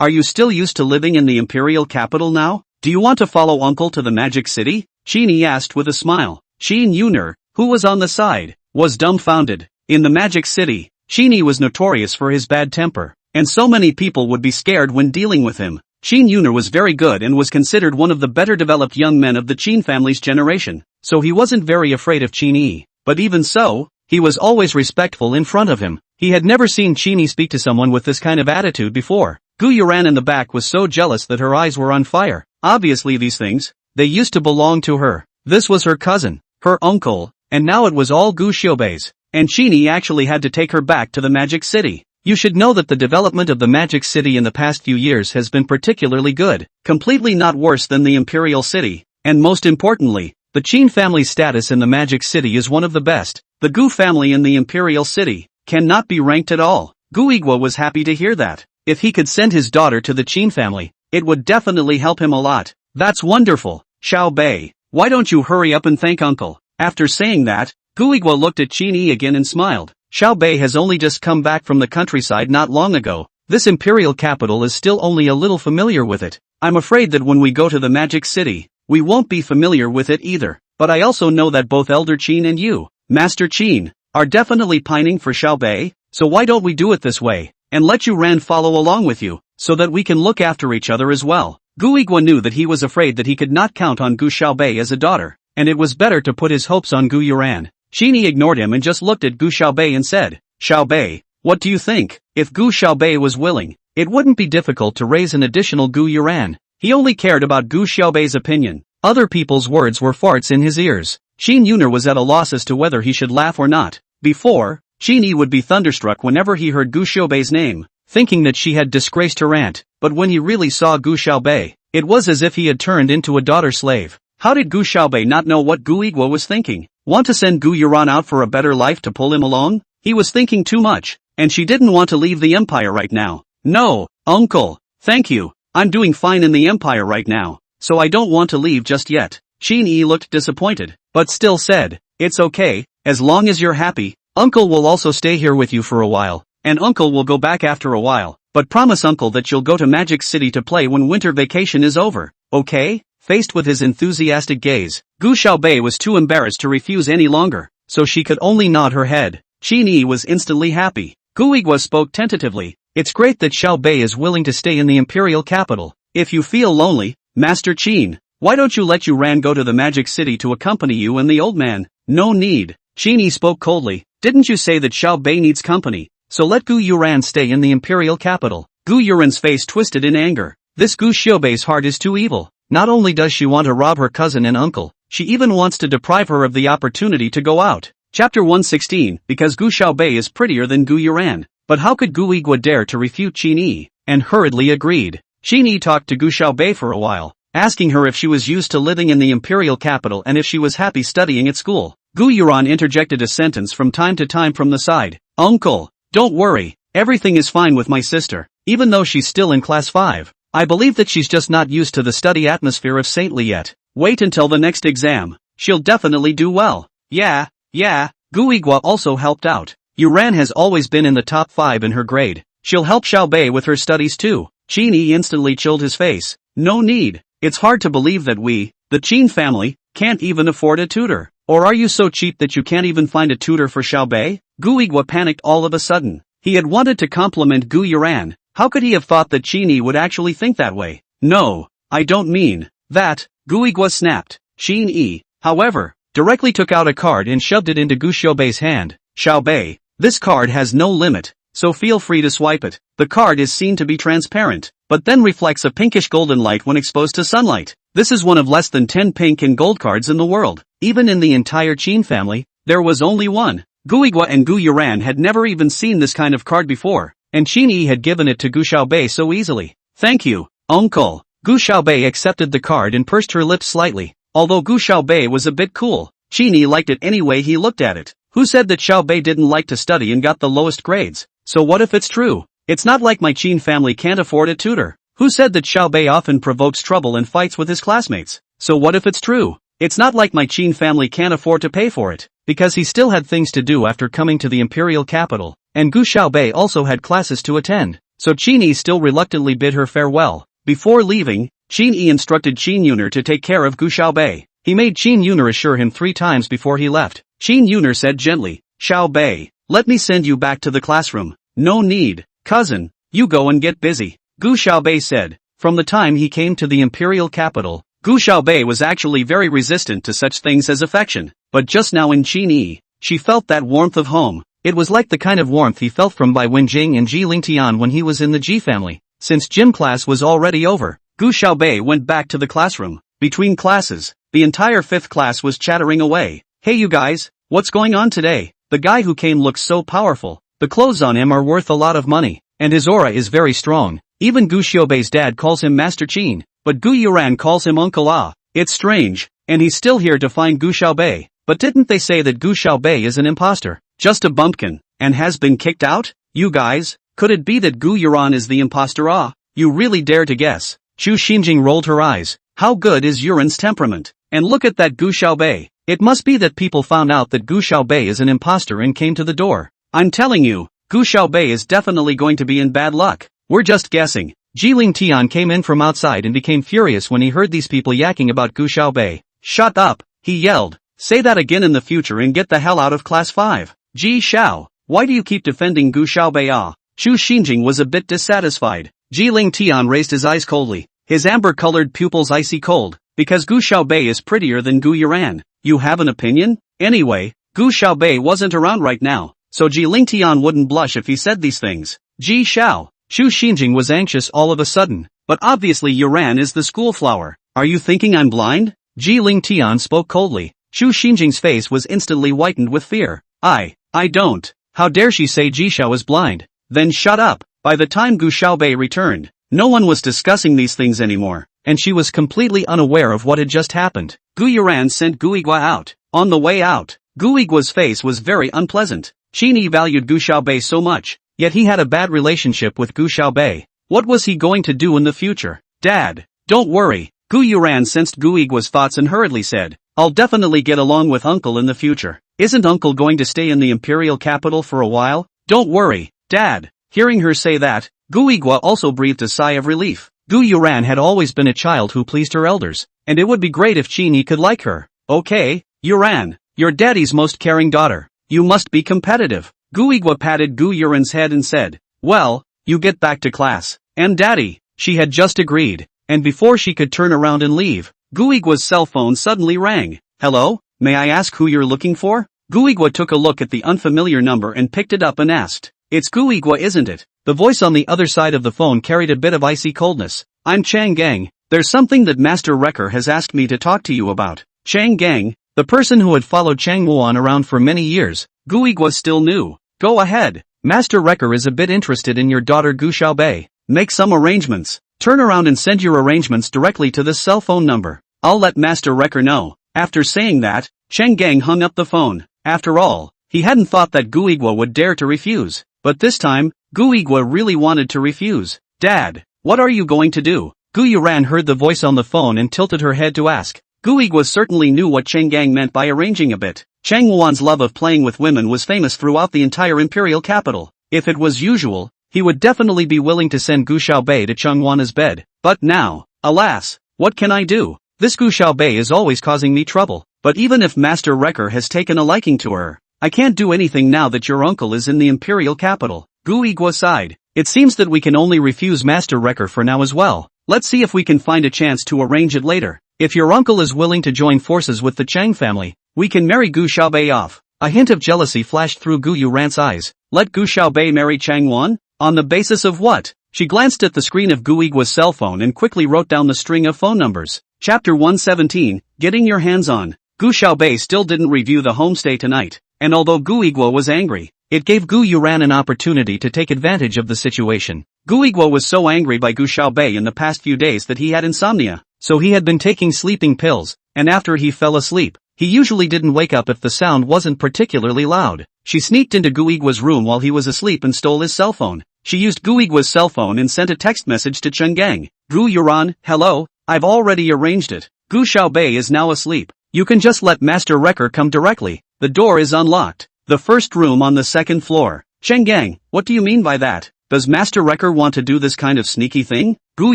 Are you still used to living in the imperial capital now? Do you want to follow uncle to the magic city? Sheenie asked with a smile. Sheen Yuner, who was on the side, was dumbfounded. In the magic city, Sheenie was notorious for his bad temper, and so many people would be scared when dealing with him. Sheen Yuner was very good and was considered one of the better developed young men of the Qin family's generation, so he wasn't very afraid of Sheenie. But even so, he was always respectful in front of him. He had never seen Sheenie speak to someone with this kind of attitude before. Gu Yuran in the back was so jealous that her eyes were on fire. Obviously these things, they used to belong to her. This was her cousin, her uncle, and now it was all Gu Xiaobei's. And Sheenie actually had to take her back to the Magic City. You should know that the development of the Magic City in the past few years has been particularly good, completely not worse than the Imperial City, and most importantly, the Qin family's status in the Magic City is one of the best. The Gu family in the Imperial City cannot be ranked at all. Gu Igwa was happy to hear that. If he could send his daughter to the Qin family, it would definitely help him a lot. That's wonderful, Xiao Bei. Why don't you hurry up and thank uncle? After saying that, Gu Igwa looked at Sheenie again and smiled. Xiao Bei has only just come back from the countryside not long ago. This imperial capital is still only a little familiar with it. I'm afraid that when we go to the Magic City, we won't be familiar with it either. But I also know that both Elder Qin and you, Master Qin, are definitely pining for Xiao Bei, so why don't we do it this way, and let Yuran follow along with you, so that we can look after each other as well. Gu Igwa knew that he was afraid that he could not count on Gu Xiaobei as a daughter, and it was better to put his hopes on Gu Yuran. Sheenie ignored him and just looked at Gu Xiaobei and said, Xiaobei, what do you think? If Gu Xiaobei was willing, it wouldn't be difficult to raise an additional Gu Yuran. He only cared about Gu Xiaobei's opinion. Other people's words were farts in his ears. Sheen Yuner was at a loss as to whether he should laugh or not. Before, Sheenie would be thunderstruck whenever he heard Gu Xiaobei's name, thinking that she had disgraced her aunt, but when he really saw Gu Xiaobei, it was as if he had turned into a daughter slave. How did Gu Xiaobei not know what Gu Igwa was thinking? Want to send Gu Yuran out for a better life to pull him along? He was thinking too much, and she didn't want to leave the empire right now. No, uncle, thank you, I'm doing fine in the empire right now, so I don't want to leave just yet. Sheenie looked disappointed, but still said, it's okay, as long as you're happy. Uncle will also stay here with you for a while, and uncle will go back after a while, but promise uncle that you'll go to Magic City to play when winter vacation is over, okay? Faced with his enthusiastic gaze, Gu Xiaobei was too embarrassed to refuse any longer, so she could only nod her head. Sheenie was instantly happy. Gu Igwa spoke tentatively, it's great that Xiaobei is willing to stay in the imperial capital. If you feel lonely, Master Qin, why don't you let Yuran go to the Magic City to accompany you and the old man? No need. Sheenie spoke coldly, didn't you say that Xiaobei needs company, so let Gu Yuran stay in the imperial capital. Gu Yuran's face twisted in anger. This Gu Xiaobei's heart is too evil. Not only does she want to rob her cousin and uncle, she even wants to deprive her of the opportunity to go out. Chapter 116, because Gu Xiaobei is prettier than Gu Yuran. But how could Gu Igwa dare to refute Sheenie? And hurriedly agreed. Sheenie talked to Gu Xiaobei for a while, asking her if she was used to living in the imperial capital and if she was happy studying at school. Gu Yuran interjected a sentence from time to time from the side. Uncle, don't worry, everything is fine with my sister, even though she's still in class 5. I believe that she's just not used to the study atmosphere of Saintly yet. Wait until the next exam. She'll definitely do well. Yeah. Gu Igwa also helped out. Yuran has always been in the top 5 in her grade. She'll help Xiaobei with her studies too. Sheenie instantly chilled his face. No need. It's hard to believe that we, the Qin family, can't even afford a tutor. Or are you so cheap that you can't even find a tutor for Xiaobei? Gu Igwa panicked all of a sudden. He had wanted to compliment Gu Yuran. How could he have thought that Sheenie would actually think that way? No, I don't mean that. Gu Igwa snapped. Sheenie, however, directly took out a card and shoved it into Gu Xiaobei's hand. Xiaobei, this card has no limit, so feel free to swipe it. The card is seen to be transparent, but then reflects a pinkish golden light when exposed to sunlight. This is one of less than 10 pink and gold cards in the world. Even in the entire Qin family, there was only one. Gu Igwa and Gu Yuran had never even seen this kind of card before, and Sheenie had given it to Gu Xiaobei so easily. Thank you, uncle. Gu Xiaobei accepted the card and pursed her lips slightly. Although Gu Xiaobei was a bit cool, Sheenie liked it any way he looked at it. Who said that Xiaobei didn't like to study and got the lowest grades? So what if it's true? It's not like my Qin family can't afford a tutor. Who said that Xiaobei often provokes trouble and fights with his classmates? So what if it's true? It's not like my Qin family can't afford to pay for it, because he still had things to do after coming to the imperial capital, and Gu Xiaobei also had classes to attend. so Qin Yi still reluctantly bid her farewell. Before leaving, Qin Yi instructed Qin Yuner to take care of Gu Xiaobei. He made Qin Yuner assure him 3 times before he left. Qin Yuner said gently, "Xiaobei, let me send you back to the classroom." "No need, cousin, you go and get busy," Gu Xiaobei said. From the time he came to the imperial capital, Gu Xiaobei was actually very resistant to such things as affection, but just now in Qin Yi, she felt that warmth of home. It was like the kind of warmth he felt from Bai Wenjing and Ji Lingtian when he was in the Ji family. Since gym class was already over, Gu Xiaobei went back to the classroom. Between classes, the entire 5th class was chattering away. "Hey you guys, what's going on today? The guy who came looks so powerful. The clothes on him are worth a lot of money, and his aura is very strong. Even Gu Xiaobei's dad calls him Master Qin, but Gu Yuran calls him Uncle Ah. It's strange, and he's still here to find Gu Xiaobei. But didn't they say that Gu Xiaobei is an imposter? Just a bumpkin, and has been kicked out? You guys, could it be that Gu Yuran is the imposter? Ah, you really dare to guess." Chu Xinjing rolled her eyes. How good is Yuran's temperament? And look at that Gu Xiaobei. It must be that people found out that Gu Xiaobei is an imposter and came to the door. I'm telling you, Gu Xiaobei is definitely going to be in bad luck. We're just guessing. Ji Lingtian came in from outside and became furious when he heard these people yakking about Gu Xiaobei. "Shut up," he yelled. "Say that again in the future and get the hell out of class 5. Ji Xiao, why do you keep defending Gu Xiaobei? Ah?" Chu Xinjing was a bit dissatisfied. Ji Lingtian raised his eyes coldly, his amber-colored pupils icy cold. "Because Gu Xiaobei is prettier than Gu Yuran. You have an opinion? Anyway, Gu Xiaobei wasn't around right now, so Ji Lingtian wouldn't blush if he said these things." Ji Xiao. Chu Xinjing was anxious all of a sudden. "But obviously Yuran is the school flower. Are you thinking I'm blind?" Ji Lingtian spoke coldly. Chu Xinjing's face was instantly whitened with fear. I don't. How dare she say Ji Xiao is blind? Then shut up." By the time Gu Xiaobei returned, no one was discussing these things anymore, and she was completely unaware of what had just happened. Gu Yuran sent Gu Igua out. On the way out, Gu Igua's face was very unpleasant. Qin Yi valued Gu Xiaobei so much, yet he had a bad relationship with Gu Xiaobei. What was he going to do in the future? "Dad, don't worry." Gu Yuran sensed Gu Igua's thoughts and hurriedly said, "I'll definitely get along with Uncle in the future. Isn't Uncle going to stay in the imperial capital for a while? Don't worry, Dad." Hearing her say that, Gu Igua also breathed a sigh of relief. Gu Yuran had always been a child who pleased her elders, and it would be great if Qin Yi could like her. "Okay, Yuran, you're Daddy's most caring daughter. You must be competitive." Gu Igua patted Gu Yuran's head and said, "Well, you get back to class." "And Daddy," she had just agreed, and before she could turn around and leave, Gu Igua's cell phone suddenly rang. "Hello, may I ask who you're looking for?" Gu Igua took a look at the unfamiliar number and picked it up and asked, "It's Gu Igua, isn't it?" The voice on the other side of the phone carried a bit of icy coldness. "I'm Chang Gang. There's something that Master Wrecker has asked me to talk to you about." Chang Gang, the person who had followed Chang Wuan around for many years, Gu Igua still knew. "Go ahead. Master Wrecker is a bit interested in your daughter Gu Xiaobei. Make some arrangements. Turn around and send your arrangements directly to this cell phone number. I'll let Master Wrecker know." After saying that, Chang Gang hung up the phone. After all, he hadn't thought that Gu Igua would dare to refuse. But this time, Gu Igua really wanted to refuse. "Dad, what are you going to do?" Gu Yuran heard the voice on the phone and tilted her head to ask. Gu Igua certainly knew what Chang Gang meant by arranging a bit. Chang Wuan's love of playing with women was famous throughout the entire imperial capital. If it was usual, he would definitely be willing to send Gu Xiaobei to Chang Wuan's bed. But now, alas, what can I do? This Gu Xiaobei is always causing me trouble. But even if Master Wrecker has taken a liking to her, I can't do anything now that your uncle is in the imperial capital. Gu Igua sighed. It seems that we can only refuse Master Wrecker for now as well. Let's see if we can find a chance to arrange it later. If your uncle is willing to join forces with the Chang family, we can marry Gu Xiaobei off. A hint of jealousy flashed through Gu Yuran's eyes. Let Gu Xiaobei marry Chang Wuan? On the basis of what? She glanced at the screen of Gu Igua's cell phone and quickly wrote down the string of phone numbers. Chapter 117, Getting Your Hands On. Gu Xiaobei still didn't review the homestay tonight, and although Gu Igua was angry, it gave Gu Yuran an opportunity to take advantage of the situation. Gu Igua was so angry by Gu Xiaobei in the past few days that he had insomnia, so he had been taking sleeping pills, and after he fell asleep, he usually didn't wake up if the sound wasn't particularly loud. She sneaked into Gu Igua's room while he was asleep and stole his cell phone. She used Gu Igua's cell phone and sent a text message to Cheng Gang. Gu Yuran, hello, I've already arranged it. Gu Xiaobei is now asleep. You can just let Master Wrecker come directly. The door is unlocked. The first room on the second floor. Cheng Gang, what do you mean by that? Does Master Wrecker want to do this kind of sneaky thing? Gu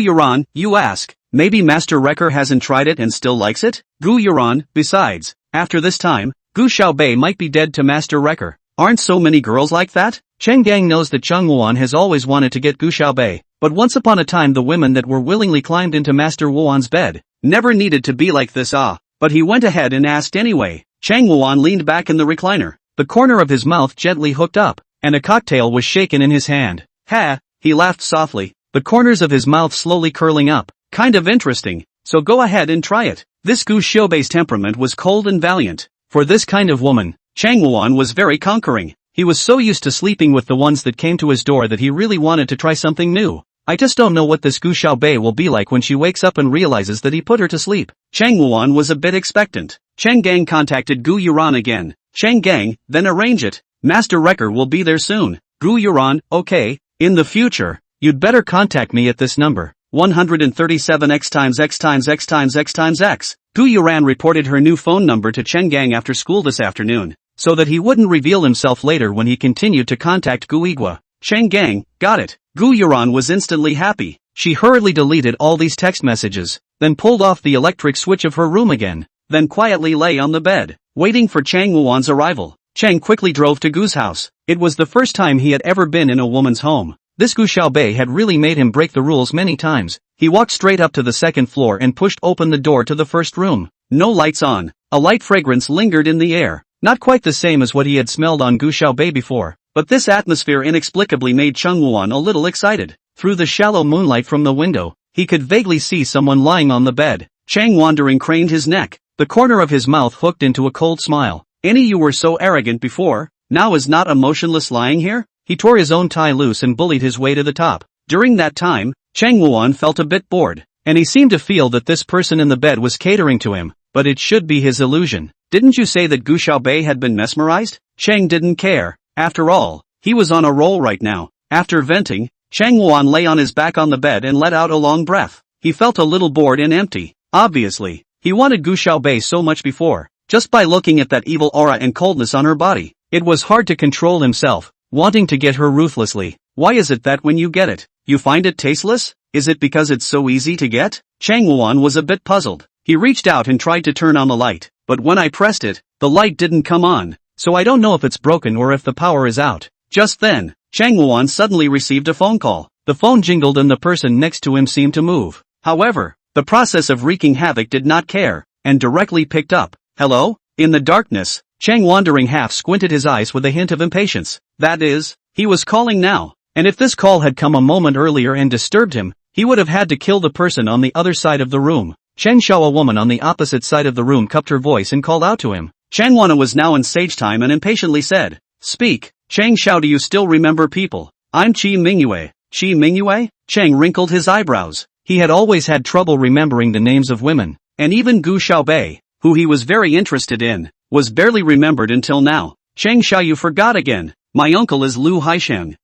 Yuran, you ask. Maybe Master Wrecker hasn't tried it and still likes it? Gu Yuran, besides, after this time, Gu Xiaobei might be dead to Master Wrecker. Aren't so many girls like that? Cheng Gang knows that Cheng Wuan has always wanted to get Gu Xiaobei, but once upon a time the women that were willingly climbed into Master Wuan's bed never needed to be like this. But he went ahead and asked anyway. Cheng Wuan leaned back in the recliner, the corner of his mouth gently hooked up, and a cocktail was shaken in his hand. Ha, he laughed softly, the corners of his mouth slowly curling up. Kind of interesting, so go ahead and try it. This Gu Xiaobei's temperament was cold and valiant. For this kind of woman, Cheng Wuan was very conquering. He was so used to sleeping with the ones that came to his door that he really wanted to try something new. I just don't know what this Gu Xiaobei will be like when she wakes up and realizes that he put her to sleep. Cheng Wuan was a bit expectant. Cheng Gang contacted Gu Yuran again. Cheng Gang, then arrange it. Master Wrecker will be there soon. Gu Yuran, okay, in the future, you'd better contact me at this number. 137x times x times x times x times x. Gu Yuran reported her new phone number to Cheng Gang after school this afternoon, so that he wouldn't reveal himself later when he continued to contact Gu Igua. Cheng Gang, got it. Gu Yuran was instantly happy. She hurriedly deleted all these text messages, then pulled off the electric switch of her room again, then quietly lay on the bed, waiting for Cheng Wuan's arrival. Cheng quickly drove to Gu's house. It was the first time he had ever been in a woman's home. This Gu Xiaobei had really made him break the rules many times. He walked straight up to the second floor and pushed open the door to the first room. No lights on. A light fragrance lingered in the air. Not quite the same as what he had smelled on Gu Xiaobei before, but this atmosphere inexplicably made Cheng Wuan a little excited. Through the shallow moonlight from the window, he could vaguely see someone lying on the bed. Cheng wondering craned his neck, the corner of his mouth hooked into a cold smile. You were so arrogant before, now is not emotionless lying here? He tore his own tie loose and bullied his way to the top. During that time, Cheng Wuan felt a bit bored, and he seemed to feel that this person in the bed was catering to him, but it should be his illusion. Didn't you say that Gu Xiaobei had been mesmerized? Cheng didn't care. After all, he was on a roll right now. After venting, Cheng Wuan lay on his back on the bed and let out a long breath. He felt a little bored and empty. Obviously, he wanted Gu Xiaobei so much before. Just by looking at that evil aura and coldness on her body, it was hard to control himself, wanting to get her ruthlessly. Why is it that when you get it, you find it tasteless? Is it because it's so easy to get? Cheng Wuan was a bit puzzled. He reached out and tried to turn on the light, but when I pressed it, the light didn't come on, so I don't know if it's broken or if the power is out. Just then, Cheng Wuan suddenly received a phone call. The phone jingled and the person next to him seemed to move. However, the process of wreaking havoc did not care, and directly picked up. Hello? In the darkness, Cheng wandering half squinted his eyes with a hint of impatience. That is, he was calling now, and if this call had come a moment earlier and disturbed him, he would have had to kill the person on the other side of the room. Cheng Shao, a woman on the opposite side of the room, cupped her voice and called out to him. Cheng Wana was now in sage time and impatiently said, Speak, Cheng Shao, do you still remember people? I'm Qi Mingyue. Qi Mingyue? Cheng wrinkled his eyebrows. He had always had trouble remembering the names of women, and even Gu Xiaobei, who he was very interested in, was barely remembered until now. Cheng Shao, you forgot again. My uncle is Lu Haisheng.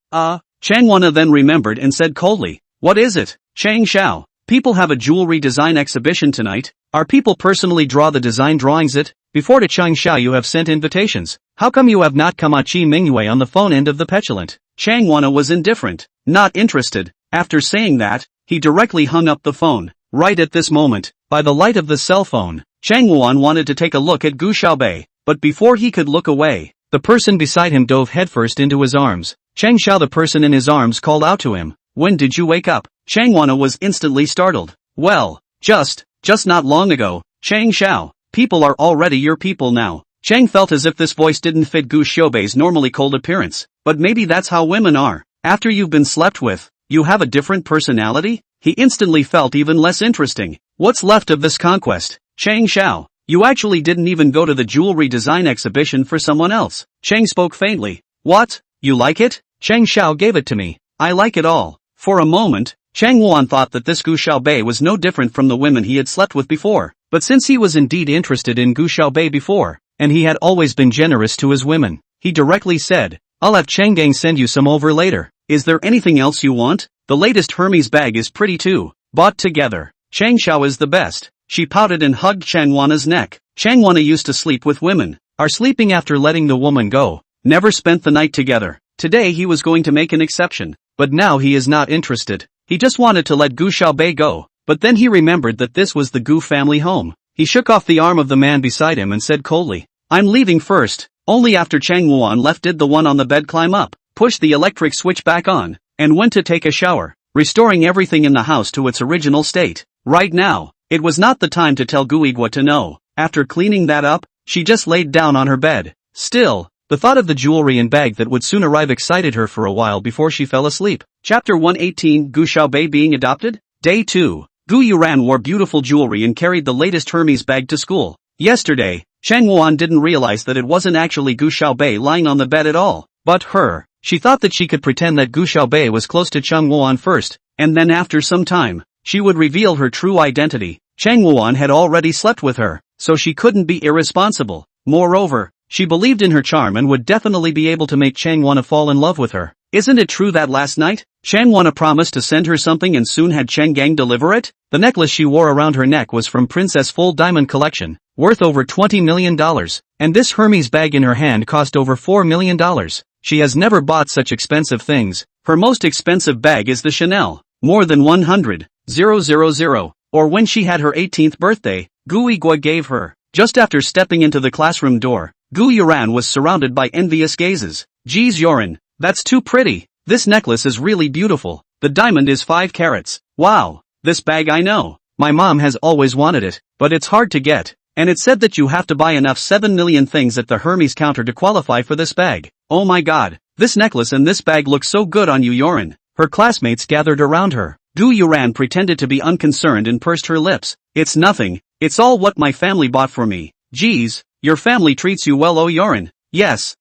Cheng Wana then remembered and said coldly, What is it? Cheng Shao, people have a jewelry design exhibition tonight. Our people personally draw the design drawings it. Before to Cheng Shao you have sent invitations. How come you have not come? Qi Mingyue on the phone end of the petulant. Cheng Wana was indifferent, not interested. After saying that, he directly hung up the phone. Right at this moment, by the light of the cell phone, Cheng Wuan wanted to take a look at Gu Xiaobei, but before he could look away, the person beside him dove headfirst into his arms. Cheng Shao, the person in his arms, called out to him. When did you wake up? Cheng Wana was instantly startled. Well, just not long ago. Cheng Shao, people are already your people now. Cheng felt as if this voice didn't fit Gu Xiaobei's normally cold appearance, but maybe that's how women are. After you've been slept with, you have a different personality? He instantly felt even less interesting. What's left of this conquest? Cheng Shao, you actually didn't even go to the jewelry design exhibition for someone else. Cheng spoke faintly. What? You like it? Cheng Shao gave it to me. I like it all. For a moment, Cheng Wuan thought that this Gu Xiaobei was no different from the women he had slept with before. But since he was indeed interested in Gu Xiaobei before, and he had always been generous to his women, he directly said, I'll have Cheng Gang send you some over later. Is there anything else you want? The latest Hermes bag is pretty too. Bought together. Cheng Shao is the best. She pouted and hugged Cheng Wana's neck. Cheng Wana used to sleep with women. Are sleeping after letting the woman go. Never spent the night together. Today he was going to make an exception. but now he is not interested. He just wanted to let Gu Xiaobei go, but then he remembered that this was the Gu family home. He shook off the arm of the man beside him and said coldly, "I'm leaving first." Only after Chang Wuan left did the one on the bed climb up, push the electric switch back on, and went to take a shower, restoring everything in the house to its original state. Right now, it was not the time to tell Guigua to know. After cleaning that up, she just laid down on her bed. Still, the thought of the jewelry and bag that would soon arrive excited her for a while before she fell asleep. Chapter 118, Gu Xiaobei being adopted? Day 2. Gu Yuran wore beautiful jewelry and carried the latest Hermes bag to school. Yesterday, Chang Wuan didn't realize that it wasn't actually Gu Xiaobei lying on the bed at all, but her. She thought that she could pretend that Gu Xiaobei was close to Chang Wuan first, and then after some time, she would reveal her true identity. Chang Wuan had already slept with her, so she couldn't be irresponsible. Moreover, she believed in her charm and would definitely be able to make Chang Wana fall in love with her. Isn't it true that last night, Chang Wana promised to send her something and soon had Cheng Gang deliver it? The necklace she wore around her neck was from Princess Full Diamond Collection, worth over $20 million, and this Hermes bag in her hand cost over $4 million. She has never bought such expensive things. Her most expensive bag is the Chanel, more than 100,000, or when she had her 18th birthday, Gu Yigua gave her. Just after stepping into the classroom door, Gu Yuran was surrounded by envious gazes. "Geez Yoran, that's too pretty. This necklace is really beautiful. The diamond is 5 carats. Wow, this bag I know. My mom has always wanted it, but it's hard to get. And it said that you have to buy enough 7 million things at the Hermes counter to qualify for this bag. Oh my god, this necklace and this bag look so good on you Yoran." Her classmates gathered around her. Gu Yuran pretended to be unconcerned and pursed her lips. "It's nothing, it's all what my family bought for me." "Geez, your family treats you well oh Yoran." Yes,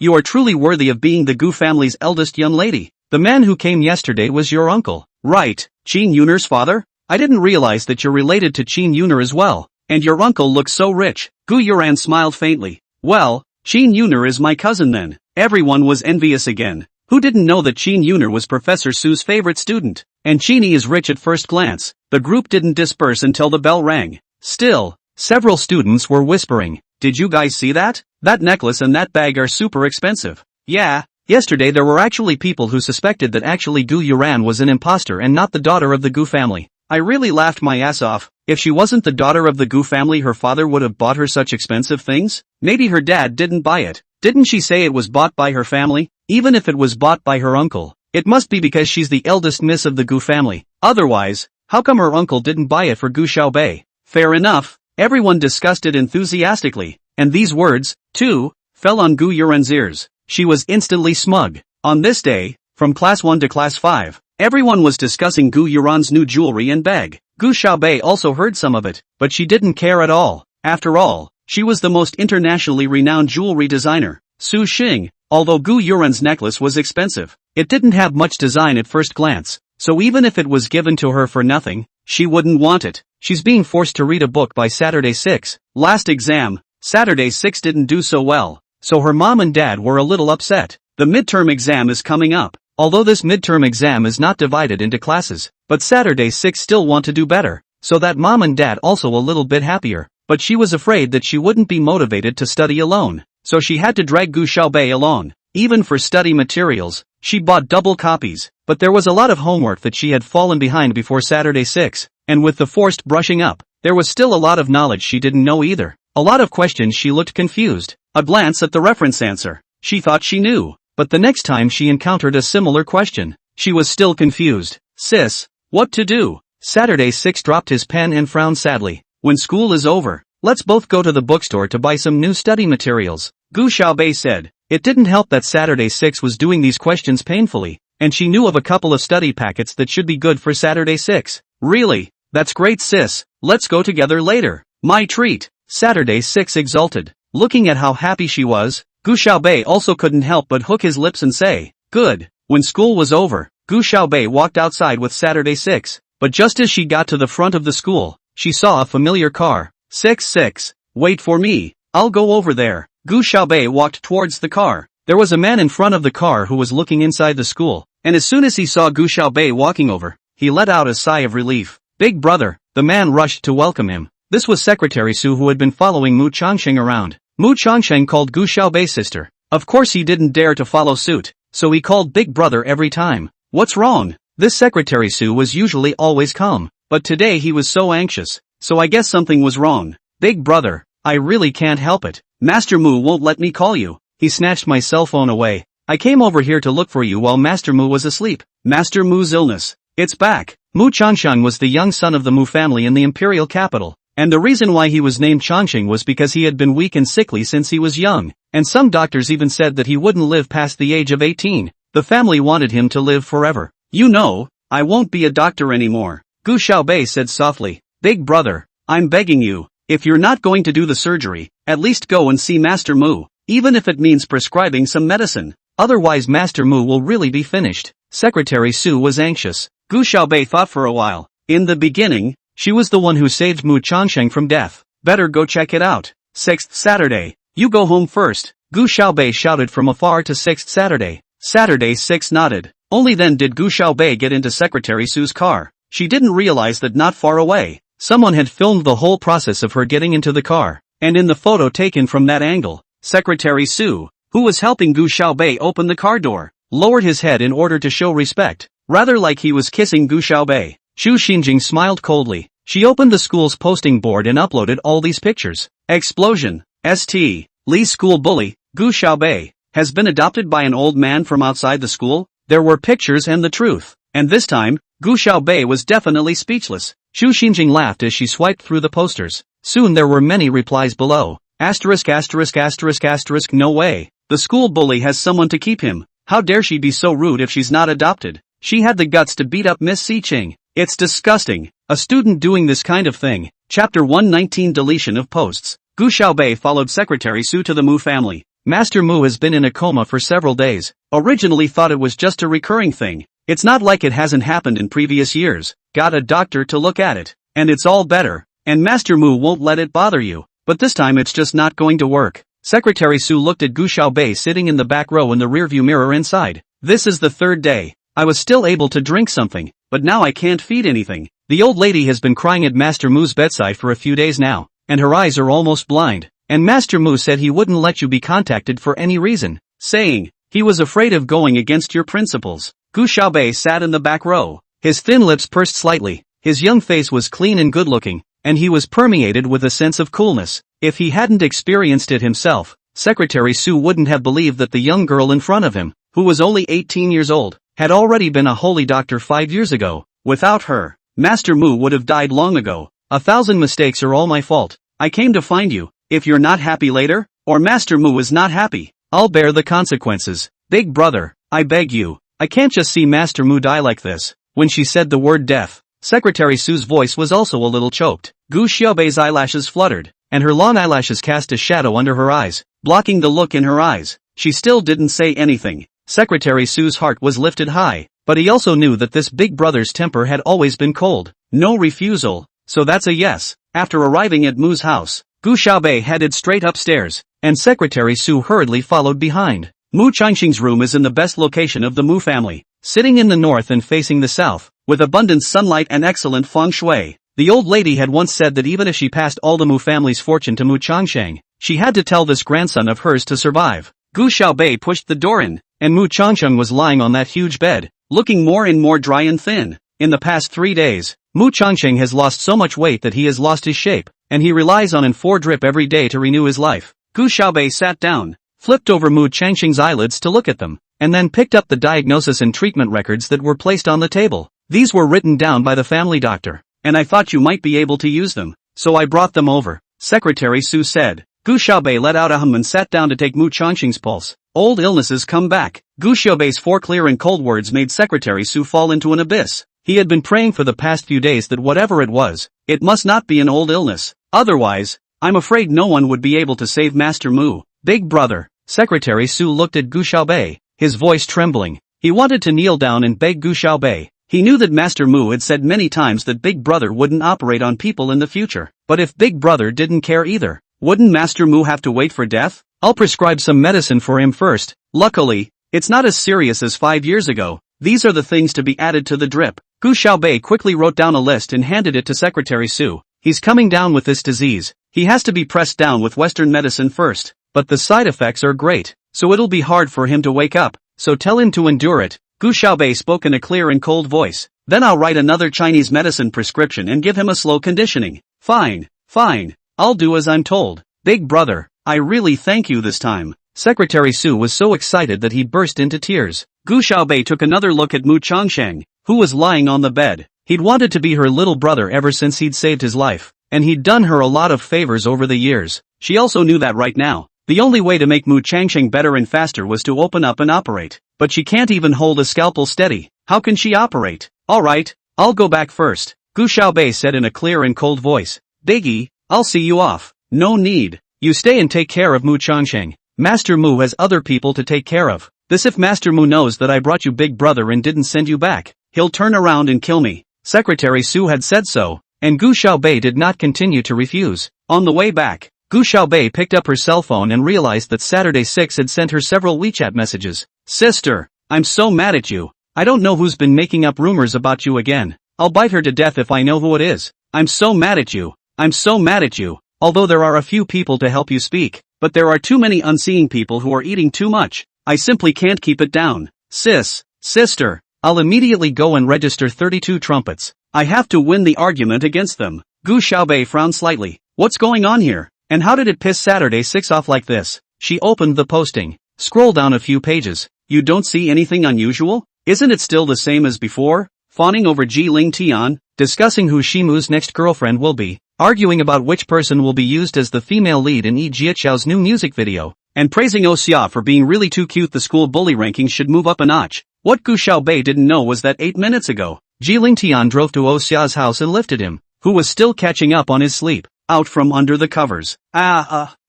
you are truly worthy of being the Gu family's eldest young lady. The man who came yesterday was your uncle, right? Qin Yunar's father? I didn't realize that you're related to Qin Yunar as well, and your uncle looks so rich." Gu Yuran smiled faintly. "Well, Qin Yunar is my cousin then." Everyone was envious again. Who didn't know that Qin Yunar was Professor Su's favorite student? And Qini is rich at first glance. The group didn't disperse until the bell rang. Still, several students were whispering, "Did you guys see that? That necklace and that bag are super expensive." Yeah, yesterday there were actually people who suspected that actually Gu Yuran was an imposter and not the daughter of the Gu family. I really laughed my ass off. If she wasn't the daughter of the Gu family, her father would have bought her such expensive things? Maybe her dad didn't buy it. Didn't she say it was bought by her family? Even if it was bought by her uncle, it must be because she's the eldest miss of the Gu family. Otherwise, how come her uncle didn't buy it for Gu Xiaobei? Fair enough. Everyone discussed it enthusiastically, and these words, too, fell on Gu Yuran's ears. She was instantly smug. On this day, from class 1 to class 5, everyone was discussing Gu Yuran's new jewelry and bag. Gu Xiaobei also heard some of it, but she didn't care at all. After all, she was the most internationally renowned jewelry designer, Su Xing. Although Gu Yuran's necklace was expensive, it didn't have much design at first glance, so even if it was given to her for nothing, she wouldn't want it. She's being forced to read a book by Saturday 6. Last exam, Saturday 6 didn't do so well, so her mom and dad were a little upset. The midterm exam is coming up. Although this midterm exam is not divided into classes, but Saturday 6 still want to do better, so that mom and dad also a little bit happier, but she was afraid that she wouldn't be motivated to study alone. So she had to drag Gu Xiaobei along. Even for study materials, she bought double copies, but there was a lot of homework that she had fallen behind before Saturday 6, and with the forced brushing up, there was still a lot of knowledge she didn't know either. A lot of questions she looked confused. A glance at the reference answer, she thought she knew, but the next time she encountered a similar question, she was still confused. "Sis, what to do?" Saturday 6 dropped his pen and frowned sadly. "When school is over, let's both go to the bookstore to buy some new study materials," Gu Xiaobei said. It didn't help that Saturday 6 was doing these questions painfully, and she knew of a couple of study packets that should be good for Saturday 6. "Really? That's great sis, let's go together later. My treat," Saturday 6 exulted. Looking at how happy she was, Gu Xiaobei also couldn't help but hook his lips and say, "Good." When school was over, Gu Xiaobei walked outside with Saturday 6, but just as she got to the front of the school, she saw a familiar car. "6, wait for me, I'll go over there." Gu Xiaobei walked towards the car. There was a man in front of the car who was looking inside the school, and as soon as he saw Gu Xiaobei walking over, he let out a sigh of relief. "Big brother," the man rushed to welcome him. This was Secretary Su, who had been following Mu Changsheng around. Mu Changsheng called Gu Xiaobei's sister. Of course he didn't dare to follow suit. so he called Big Brother every time. What's wrong? This Secretary Sue was usually always calm, but today he was so anxious, so I guess something was wrong. Big Brother, I really can't help it. Master Mu won't let me call you. He snatched my cell phone away. I came over here to look for you while Master Mu was asleep. Master Mu's illness. It's back. Mu Changsheng was the young son of the Mu family in the imperial capital, and the reason why he was named Changsheng was because he had been weak and sickly since he was young, and some doctors even said that he wouldn't live past the age of 18. The family wanted him to live forever. You know, I won't be a doctor anymore, Gu Xiaobei said softly. Big Brother, I'm begging you, if you're not going to do the surgery, at least go and see Master Mu, even if it means prescribing some medicine. Otherwise Master Mu will really be finished. Secretary Sue was anxious. Gu Xiaobei thought for a while. In the beginning, she was the one who saved Mu Changsheng from death. Better go check it out. 6th Saturday. You go home first. Gu Xiaobei shouted from afar to 6th Saturday. Saturday 6 nodded. Only then did Gu Xiaobei get into Secretary Sue's car. She didn't realize that not far away, someone had filmed the whole process of her getting into the car, and in the photo taken from that angle, Secretary Sue, who was helping Gu Xiaobei open the car door, lowered his head in order to show respect, rather like he was kissing Gu Xiaobei. Xu Xinjing smiled coldly. She opened the school's posting board and uploaded all these pictures. Explosion. St. Li's school bully, Gu Xiaobei, has been adopted by an old man from outside the school. There were pictures and the truth. And this time, Gu Xiaobei was definitely speechless. Xu Xinjing laughed as she swiped through the posters. Soon there were many replies below. Asterisk asterisk asterisk asterisk no way. The school bully has someone to keep him. How dare she be so rude if she's not adopted? She had the guts to beat up Miss Siqing. It's disgusting. A student doing this kind of thing. Chapter 119 Deletion of Posts. Gu Xiaobei followed Secretary Su to the Mu family. Master Mu has been in a coma for several days. Originally thought it was just a recurring thing. It's not like it hasn't happened in previous years. Got a doctor to look at it. And it's all better. And Master Mu won't let it bother you. But this time it's just not going to work. Secretary Su looked at Gu Xiaobei sitting in the back row in the rearview mirror inside. This is the third day. I was still able to drink something, but now I can't feed anything. The old lady has been crying at Master Mu's bedside for a few days now, and her eyes are almost blind. And Master Mu said he wouldn't let you be contacted for any reason, saying he was afraid of going against your principles. Gu Xiaobei sat in the back row. His thin lips pursed slightly. His young face was clean and good-looking, and he was permeated with a sense of coolness. If he hadn't experienced it himself, Secretary Su wouldn't have believed that the young girl in front of him, who was only 18 years old, had already been a holy doctor 5 years ago. Without her, Master Mu would have died long ago. 1,000 mistakes are all my fault. I came to find you. If you're not happy later, or Master Mu is not happy, I'll bear the consequences. Big brother, I beg you. I can't just see Master Mu die like this. When she said the word death, Secretary Su's voice was also a little choked. Gu Xiaobei's eyelashes fluttered, and her long eyelashes cast a shadow under her eyes, blocking the look in her eyes. She still didn't say anything. Secretary Su's heart was lifted high, but he also knew that this big brother's temper had always been cold. No refusal, so that's a yes. After arriving at Mu's house, Gu Xiaobei headed straight upstairs, and Secretary Su hurriedly followed behind. Mu Changxing's room is in the best location of the Mu family, sitting in the north and facing the south, with abundant sunlight and excellent feng shui. The old lady had once said that even if she passed all the Mu family's fortune to Mu Changsheng, she had to tell this grandson of hers to survive. Gu Xiaobei pushed the door in, and Mu Changsheng was lying on that huge bed, looking more and more dry and thin. In the past 3 days, Mu Changsheng has lost so much weight that he has lost his shape, and he relies on an 4 drip every day to renew his life. Gu Xiaobei sat down, flipped over Mu Changsheng's eyelids to look at them, and then picked up the diagnosis and treatment records that were placed on the table. These were written down by the family doctor, and I thought you might be able to use them, so I brought them over, Secretary Su said. Gu Xiaobei let out a hum and sat down to take Mu Changxing's pulse. Old illnesses come back. Gu Xiaobei's 4 clear and cold words made Secretary Su fall into an abyss. He had been praying for the past few days that whatever it was, it must not be an old illness. Otherwise, I'm afraid no one would be able to save Master Mu. Big brother, Secretary Su looked at Gu Xiaobei, his voice trembling. He wanted to kneel down and beg Gu Xiaobei. He knew that Master Mu had said many times that Big Brother wouldn't operate on people in the future. But if Big Brother didn't care either, wouldn't Master Mu have to wait for death? I'll prescribe some medicine for him first. Luckily, it's not as serious as 5 years ago. These are the things to be added to the drip. Gu Xiaobei quickly wrote down a list and handed it to Secretary Su. He's coming down with this disease. He has to be pressed down with Western medicine first. But the side effects are great, so it'll be hard for him to wake up. so tell him to endure it. Gu Xiaobei spoke in a clear and cold voice. Then I'll write another Chinese medicine prescription and give him a slow conditioning. Fine, fine, I'll do as I'm told. Big brother, I really thank you this time. Secretary Su was so excited that he burst into tears. Gu Xiaobei took another look at Mu Changsheng, who was lying on the bed. He'd wanted to be her little brother ever since he'd saved his life, and he'd done her a lot of favors over the years. She also knew that right now, the only way to make Mu Changsheng better and faster was to open up and operate. But she can't even hold a scalpel steady. How can she operate? Alright, I'll go back first, Gu Xiaobei said in a clear and cold voice. Biggie, I'll see you off. No need. You stay and take care of Mu Changsheng. Master Mu has other people to take care of. This if Master Mu knows that I brought you big brother and didn't send you back, he'll turn around and kill me. Secretary Su had said so, and Gu Xiaobei did not continue to refuse. On the way back, Gu Xiaobei picked up her cell phone and realized that Saturday 6 had sent her several WeChat messages. Sister, I'm so mad at you. I don't know who's been making up rumors about you again. I'll bite her to death if I know who it is. I'm so mad at you. I'm so mad at you. Although there are a few people to help you speak, but there are too many unseeing people who are eating too much. I simply can't keep it down. Sister, I'll immediately go and register 32 trumpets. I have to win the argument against them. Gu Xiaobei frowned slightly. What's going on here? And how did it piss Saturday 6 off like this? She opened the posting. Scroll down a few pages. You don't see anything unusual? Isn't it still the same as before? Fawning over Ji Ling Tian, discussing who Shimu's next girlfriend will be, arguing about which person will be used as the female lead in Yi Jiaqiao's new music video, and praising Xia for being really too cute. The school bully rankings should move up a notch. What Gu Xiaobei didn't know was that 8 minutes ago, Ji Ling Tian drove to Xia's house and lifted him, who was still catching up on his sleep, out from under the covers.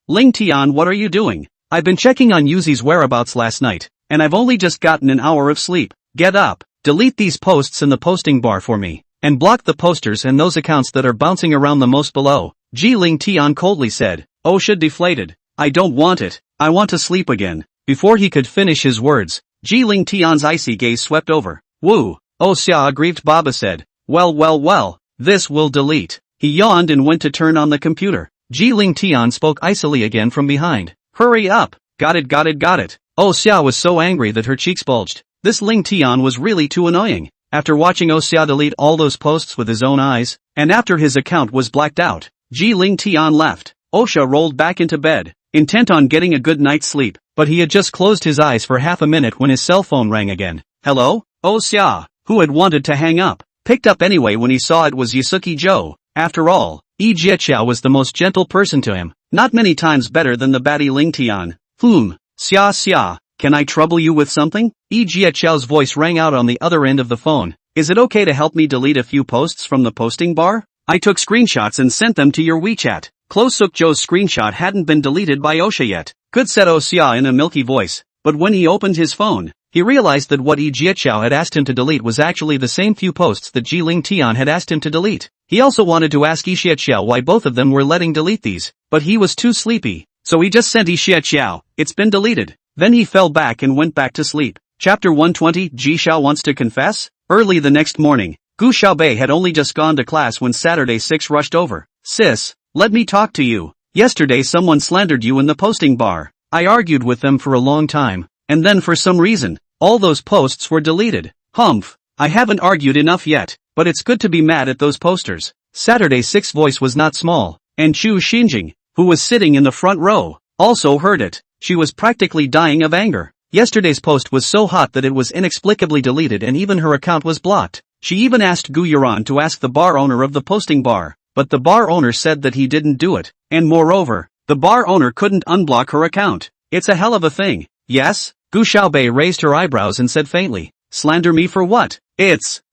Ling Tian, what are you doing? I've been checking on Yuzi's whereabouts last night, and I've only just gotten an hour of sleep. Get up, delete these posts in the posting bar for me, and block the posters and those accounts that are bouncing around the most below. Ji Ling Tian coldly said. Xia deflated. I don't want it, I want to sleep again. Before he could finish his words, Ji Ling Tian's icy gaze swept over. Woo, Xia, aggrieved Baba said. Well, this will delete. He yawned and went to turn on the computer. Ji Ling Tian spoke icily again from behind. Hurry up, got it. Xia was so angry that her cheeks bulged. This Ling Tian was really too annoying. After watching Xia delete all those posts with his own eyes, and after his account was blacked out, Ji Ling Tian left. Xia rolled back into bed, intent on getting a good night's sleep, but he had just closed his eyes for half a minute when his cell phone rang again. Hello? Xia, who had wanted to hang up, picked up anyway when he saw it was Yusuke Joe. After all, Yi Jiaqiao was the most gentle person to him, not many times better than the baddie Ling Tian. Xia, can I trouble you with something? Yi Jiaqiao's voice rang out on the other end of the phone. Is it okay to help me delete a few posts from the posting bar? I took screenshots and sent them to your WeChat. Close Suk Joe's screenshot hadn't been deleted by Xia yet. Good, said Xia in a milky voice, but when he opened his phone, he realized that what Yi Jiaqiao had asked him to delete was actually the same few posts that Ji Ling Tian had asked him to delete. He also wanted to ask Yi Jiaqiao why both of them were letting delete these, but he was too sleepy, so he just sent Yi Jiaqiao, it's been deleted. Then he fell back and went back to sleep. Chapter 120, Ji Xiao wants to confess? Early the next morning, Gu Xiaobei had only just gone to class when Saturday 6 rushed over. Sis, let me talk to you. Yesterday someone slandered you in the posting bar. I argued with them for a long time, and then for some reason, all those posts were deleted. Humph, I haven't argued enough yet, but it's good to be mad at those posters. Saturday 6's voice was not small, and Chu Xinjing, who was sitting in the front row, also heard it. She was practically dying of anger. Yesterday's post was so hot that it was inexplicably deleted and even her account was blocked. She even asked Gu Yuran to ask the bar owner of the posting bar, but the bar owner said that he didn't do it, and moreover, the bar owner couldn't unblock her account. It's a hell of a thing. Yes? Gu Xiaobei raised her eyebrows and said faintly. Slander me for what?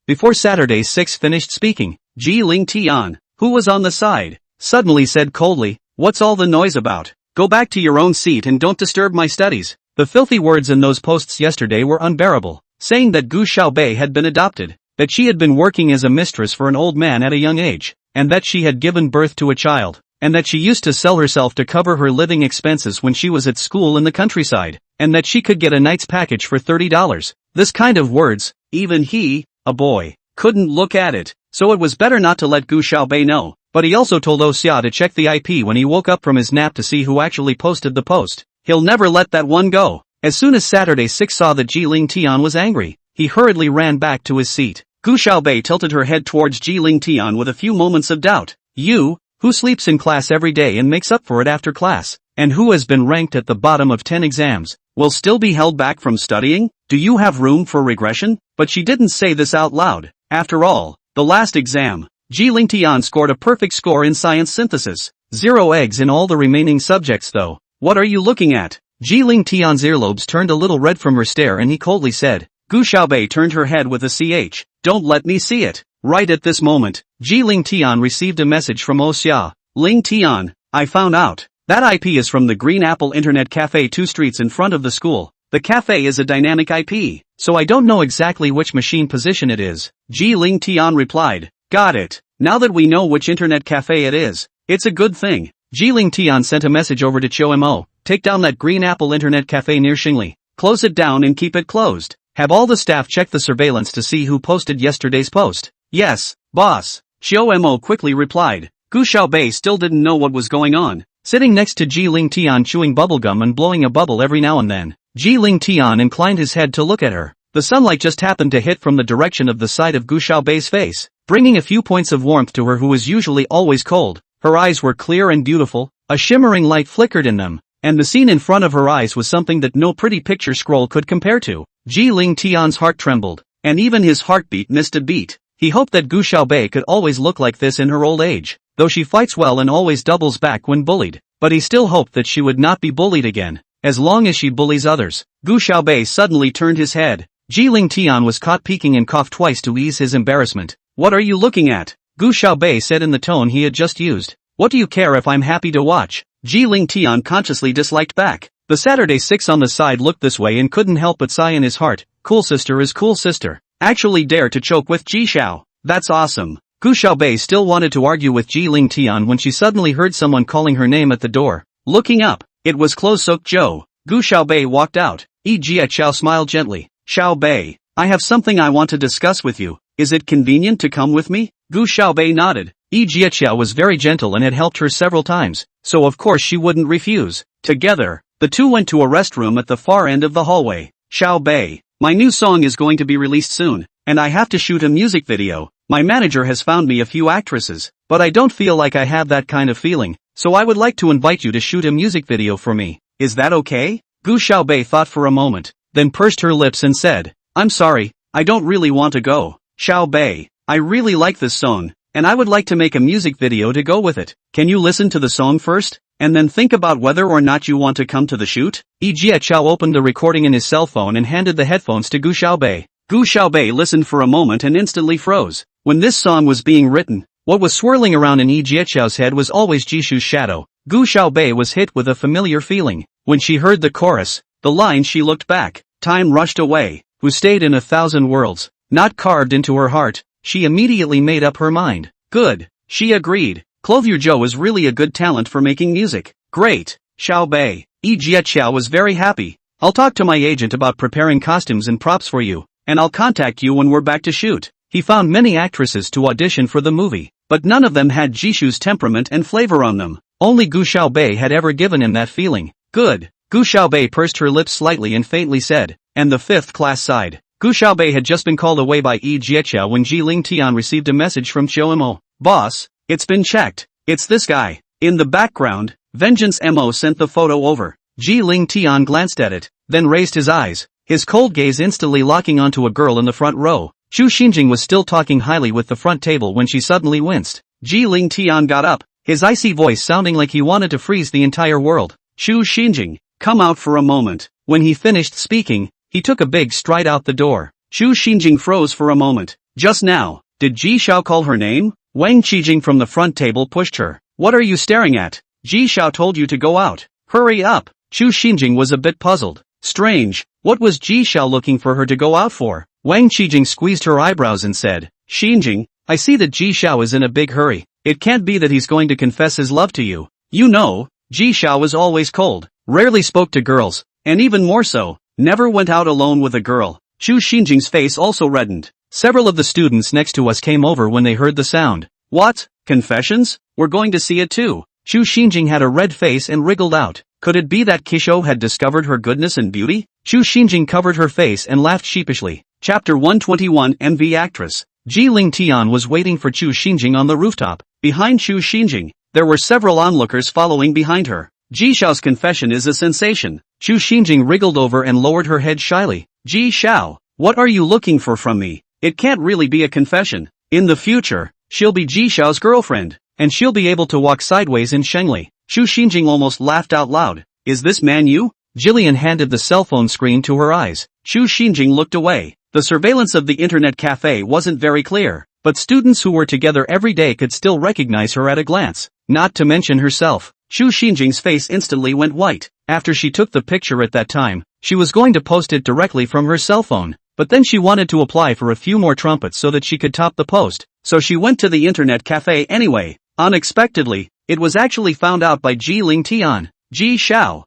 Before Saturday 6 finished speaking, Ji Ling Tian, who was on the side, suddenly said coldly, what's all the noise about? Go back to your own seat and don't disturb my studies. The filthy words in those posts yesterday were unbearable, saying that Gu Xiaobei had been adopted, that she had been working as a mistress for an old man at a young age, and that she had given birth to a child, and that she used to sell herself to cover her living expenses when she was at school in the countryside, and that she could get a night's package for $30. This kind of words, even he, a boy, couldn't look at it, so it was better not to let Gu Xiaobei know. But he also told Xia to check the IP when he woke up from his nap to see who actually posted the post. He'll never let that one go. As soon as Saturday 6 saw that Ji Ling Tian was angry, he hurriedly ran back to his seat. Gu Xiaobei tilted her head towards Ji Ling Tian with a few moments of doubt. You, who sleeps in class every day and makes up for it after class, and who has been ranked at the bottom of 10 exams, will still be held back from studying? Do you have room for regression? But she didn't say this out loud. After all, the last exam, Ji Ling Tian scored a perfect score in science synthesis. 0 eggs in all the remaining subjects though. What are you looking at? Ji Ling Tian's earlobes turned a little red from her stare and he coldly said. Gu Xiaobei turned her head with a ch. Don't let me see it. Right at this moment, Ji Ling Tian received a message from Xia. Ling Tian, I found out. That IP is from the Green Apple Internet Cafe 2 streets in front of the school. The cafe is a dynamic IP, so I don't know exactly which machine position it is. Ji Ling Tian replied. Got it. Now that we know which internet cafe it is, it's a good thing. Ji Ling Tian sent a message over to Chiu Mo. Take down that Green Apple Internet Cafe near Xingli. Close it down and keep it closed. Have all the staff check the surveillance to see who posted yesterday's post. Yes, boss. Chiu Mo quickly replied. Gu Xiaobei still didn't know what was going on. Sitting next to Ji Ling Tian chewing bubblegum and blowing a bubble every now and then, Ji Ling Tian inclined his head to look at her. The sunlight just happened to hit from the direction of the side of Gu Xiaobei's face, bringing a few points of warmth to her who was usually always cold. Her eyes were clear and beautiful, a shimmering light flickered in them, and the scene in front of her eyes was something that no pretty picture scroll could compare to. Ji Ling Tian's heart trembled, and even his heartbeat missed a beat. He hoped that Gu Xiaobei could always look like this in her old age, though she fights well and always doubles back when bullied, but he still hoped that she would not be bullied again, as long as she bullies others. Gu Xiaobei suddenly turned his head. Ji Ling Tian was caught peeking and coughed twice to ease his embarrassment. What are you looking at? Gu Xiaobei said in the tone he had just used. What do you care if I'm happy to watch? Ji Ling Tian consciously disliked back. The Saturday 6 on the side looked this way and couldn't help but sigh in his heart. Cool sister is cool sister. Actually dare to choke with Ji Xiao. That's awesome. Gu Xiaobei still wanted to argue with Ji Ling Tian when she suddenly heard someone calling her name at the door. Looking up, it was Close Sok Zhou. Gu Xiaobei walked out. Jia Xiao smiled gently. Xiaobei, I have something I want to discuss with you. Is it convenient to come with me? Gu Xiaobei nodded. Jia Xiao was very gentle and had helped her several times, so of course she wouldn't refuse. Together, the two went to a restroom at the far end of the hallway. Xiaobei, my new song is going to be released soon, and I have to shoot a music video. My manager has found me a few actresses, but I don't feel like I have that kind of feeling, so I would like to invite you to shoot a music video for me. Is that okay? Gu Xiaobei thought for a moment, then pursed her lips and said, I'm sorry, I don't really want to go. Xiaobei, I really like this song, and I would like to make a music video to go with it. Can you listen to the song first, and then think about whether or not you want to come to the shoot? Jia Xiao opened the recording in his cell phone and handed the headphones to Gu Xiaobei. Gu Xiaobei listened for a moment and instantly froze. When this song was being written, what was swirling around in Jia Xiao's head was always Jishu's shadow. Gu Xiaobei was hit with a familiar feeling. When she heard the chorus, the line she looked back. Time rushed away. Who stayed in 1,000 worlds, not carved into her heart. She immediately made up her mind. Good, she agreed. Clothier Joe is really a good talent for making music. Great, Xiaobei. Jia Xiao was very happy. I'll talk to my agent about preparing costumes and props for you, and I'll contact you when we're back to shoot. He found many actresses to audition for the movie, but none of them had Jishu's temperament and flavor on them. Only Gu Xiaobei had ever given him that feeling. Good. Gu Xiaobei pursed her lips slightly and faintly said, and the 5th class sighed. Gu Xiaobei had just been called away by Jia Xiao when Ji Ling Tian received a message from Chiu Mo. Boss, it's been checked. It's this guy. In the background, Vengeance Mo sent the photo over. Ji Ling Tian glanced at it, then raised his eyes, his cold gaze instantly locking onto a girl in the front row. Chu Xinjing was still talking highly with the front table when she suddenly winced. Ji Ling Tian got up, his icy voice sounding like he wanted to freeze the entire world. Chu Xinjing, come out for a moment. When he finished speaking, he took a big stride out the door. Chu Xinjing froze for a moment. Just now, did Ji Xiao call her name? Wang Qijing from the front table pushed her. What are you staring at? Ji Xiao told you to go out. Hurry up. Chu Xinjing was a bit puzzled. Strange, what was Ji Xiao looking for her to go out for? Wang Qijing squeezed her eyebrows and said, Xinjing, I see that Ji Xiao is in a big hurry. It can't be that he's going to confess his love to you. You know, Ji Xiao was always cold, rarely spoke to girls, and even more so, never went out alone with a girl. Chu Xinjing's face also reddened. Several of the students next to us came over when they heard the sound. What? Confessions? We're going to see it too. Chu Xinjing had a red face and wriggled out. Could it be that Kisho had discovered her goodness and beauty? Chu Xinjing covered her face and laughed sheepishly. Chapter 121 MV Actress. Ji Ling Tian was waiting for Chu Xinjing on the rooftop. Behind Chu Xinjing, there were several onlookers following behind her. Ji Xiao's confession is a sensation. Chu Xinjing wriggled over and lowered her head shyly. Ji Xiao, what are you looking for from me? It can't really be a confession. In the future, she'll be Ji Xiao's girlfriend, and she'll be able to walk sideways in Shengli. Chu Xinjing almost laughed out loud. Is this man you? Jillian handed the cell phone screen to her eyes. Chu Xinjing looked away. The surveillance of the internet cafe wasn't very clear, but students who were together every day could still recognize her at a glance, not to mention herself. Chu Xinjing's face instantly went white. After she took the picture at that time, she was going to post it directly from her cell phone, but then she wanted to apply for a few more trumpets so that she could top the post, so she went to the internet cafe anyway. Unexpectedly, it was actually found out by Ji Ling Tian. Ji Xiao,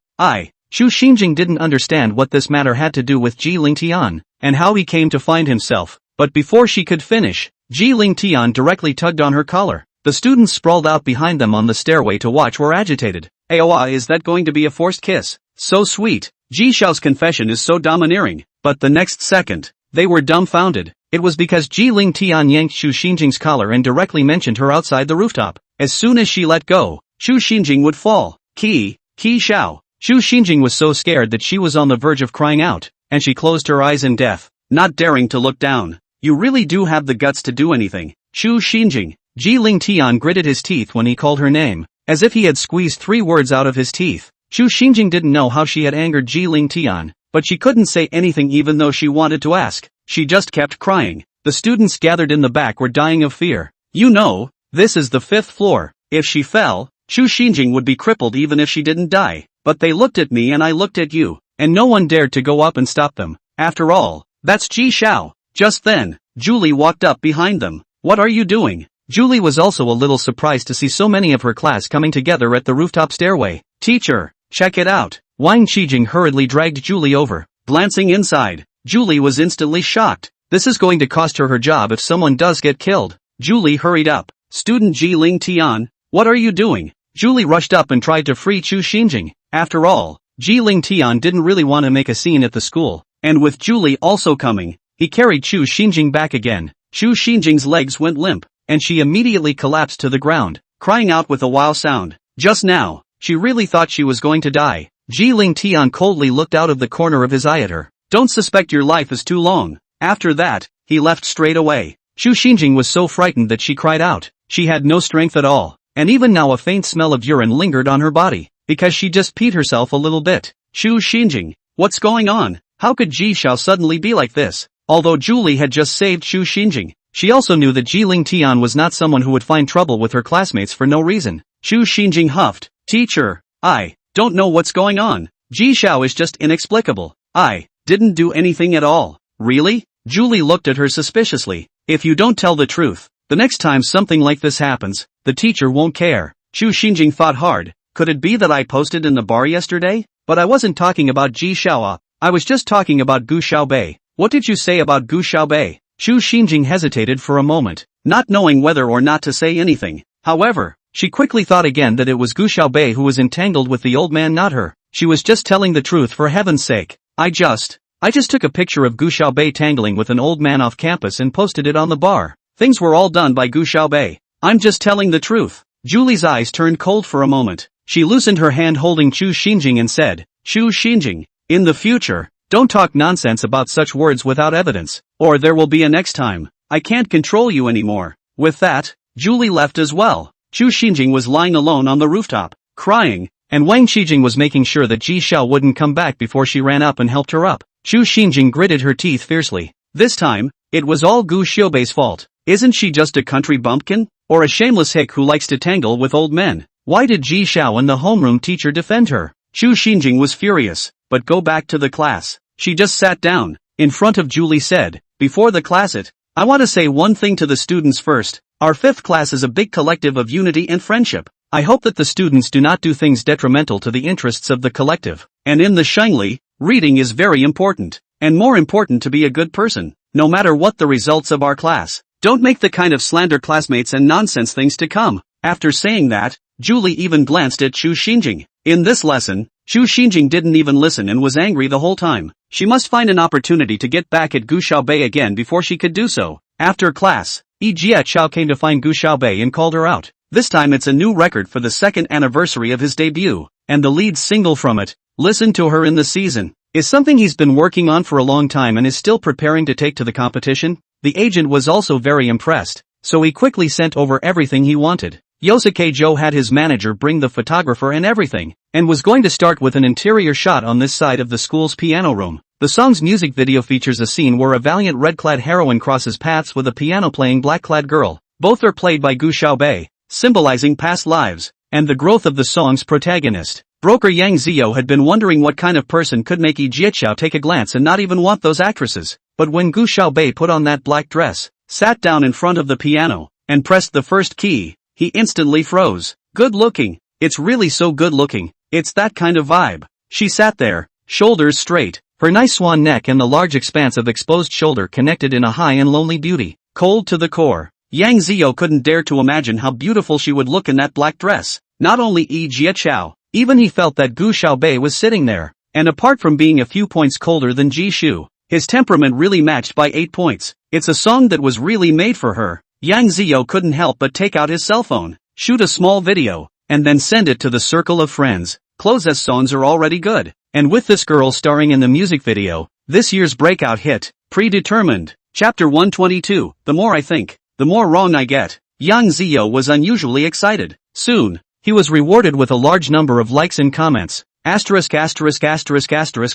Chu Xinjing didn't understand what this matter had to do with Ji Ling Tian, and how he came to find himself, but before she could finish, Ji Ling Tian directly tugged on her collar. The students sprawled out behind them on the stairway to watch were agitated. Aoa, is that going to be a forced kiss? So sweet. Ji Xiao's confession is so domineering. But the next second, they were dumbfounded. It was because Ji Ling Tian yanked Chu Xinjing's collar and directly mentioned her outside the rooftop. As soon as she let go, Chu Xinjing would fall. Ki Xiao. Chu Xinjing was so scared that she was on the verge of crying out, and she closed her eyes in death, not daring to look down. You really do have the guts to do anything. Chu Xinjing. Ji Ling Tian gritted his teeth when he called her name, as if he had squeezed 3 words out of his teeth. Chu Xinjing didn't know how she had angered Ji Ling Tian, but she couldn't say anything even though she wanted to ask. She just kept crying. The students gathered in the back were dying of fear. You know, this is the 5th floor. If she fell, Chu Xinjing would be crippled even if she didn't die. But they looked at me and I looked at you, and no one dared to go up and stop them. After all, that's Ji Xiao. Just then, Julie walked up behind them. What are you doing? Julie was also a little surprised to see so many of her class coming together at the rooftop stairway. Teacher, check it out. Wang Qijing hurriedly dragged Julie over. Glancing inside, Julie was instantly shocked. This is going to cost her her job if someone does get killed. Julie hurried up. Student Ji Ling Tian, what are you doing? Julie rushed up and tried to free Chu Xinjing. After all, Ji Ling Tian didn't really want to make a scene at the school, and with Julie also coming, he carried Chu Xinjing back again. Chu Xinjing's legs went limp, and she immediately collapsed to the ground, crying out with a wow sound. Just now, she really thought she was going to die. Ji Ling Tian coldly looked out of the corner of his eye at her. Don't suspect your life is too long. After that, he left straight away. Chu Xinjing was so frightened that she cried out. She had no strength at all, and even now a faint smell of urine lingered on her body, because she just peed herself a little bit. Chu Xinjing, what's going on? How could Ji Xiao suddenly be like this? Although Julie had just saved Chu Xinjing, she also knew that Ji Ling Tian was not someone who would find trouble with her classmates for no reason. Chu Xinjing huffed. Teacher, I don't know what's going on. Ji Xiao is just inexplicable. I didn't do anything at all. Really? Julie looked at her suspiciously. If you don't tell the truth, the next time something like this happens, the teacher won't care. Chu Xinjing thought hard. Could it be that I posted in the bar yesterday? But I wasn't talking about Ji Xiao. I was just talking about Gu Xiaobei. What did you say about Gu Xiaobei? Chu Xinjing hesitated for a moment, not knowing whether or not to say anything. However, she quickly thought again that it was Gu Xiaobei who was entangled with the old man, not her. She was just telling the truth, for heaven's sake. I just took a picture of Gu Xiaobei tangling with an old man off campus and posted it on the bar. Things were all done by Gu Xiaobei. I'm just telling the truth. Julie's eyes turned cold for a moment. She loosened her hand holding Chu Xinjing and said, Chu Xinjing, in the future, don't talk nonsense about such words without evidence, or there will be a next time. I can't control you anymore. With that, Julie left as well. Chu Xinjing was lying alone on the rooftop, crying, and Wang Qijing was making sure that Ji Xiao wouldn't come back before she ran up and helped her up. Chu Xinjing gritted her teeth fiercely. This time, it was all Gu Xiaobei's fault. Isn't she just a country bumpkin, or a shameless hick who likes to tangle with old men? Why did Ji Xiao and the homeroom teacher defend her? Chu Xinjing was furious, but go back to the class. She just sat down, in front of Julie said, before the class I want to say one thing to the students first. Our 5th class is a big collective of unity and friendship. I hope that the students do not do things detrimental to the interests of the collective. And in the Shengli, reading is very important, and more important to be a good person, no matter what the results of our class. Don't make the kind of slander classmates and nonsense things to come. After saying that, Julie even glanced at Chu Xinjing. In this lesson, Chu Xinjing didn't even listen and was angry the whole time. She must find an opportunity to get back at Gu Xiaobei again before she could do so. After class, Yi Jiachao came to find Gu Xiaobei and called her out. This time it's a new record for the second anniversary of his debut, and the lead single from it, Listen to Her in the Season, is something he's been working on for a long time and is still preparing to take to the competition. The agent was also very impressed, so he quickly sent over everything he wanted. Yosuke Joe had his manager bring the photographer and everything, and was going to start with an interior shot on this side of the school's piano room. The song's music video features a scene where a valiant red-clad heroine crosses paths with a piano-playing black-clad girl. Both are played by Gu Xiaobei, symbolizing past lives, and the growth of the song's protagonist. Broker Yang Zio had been wondering what kind of person could make Yi Jiachao take a glance and not even want those actresses. But when Gu Xiaobei put on that black dress, sat down in front of the piano, and pressed the first key, he instantly froze. Good looking. It's really so good looking. It's that kind of vibe. She sat there, shoulders straight, her nice swan neck and the large expanse of exposed shoulder connected in a high and lonely beauty, cold to the core. Yang Zio couldn't dare to imagine how beautiful she would look in that black dress. Not only Yi Jiachao, even he felt that Gu Xiaobei was sitting there. And apart from being a few points colder than Ji Shu, his temperament really matched by 8 points. It's a song that was really made for her. Yang Zio couldn't help but take out his cell phone, shoot a small video, and then send it to the circle of friends. Close's songs are already good, and with this girl starring in the music video, this year's breakout hit, Predetermined. Chapter 122, The more I think, the more wrong I get. Yang Zio was unusually excited. Soon, he was rewarded with a large number of likes and comments.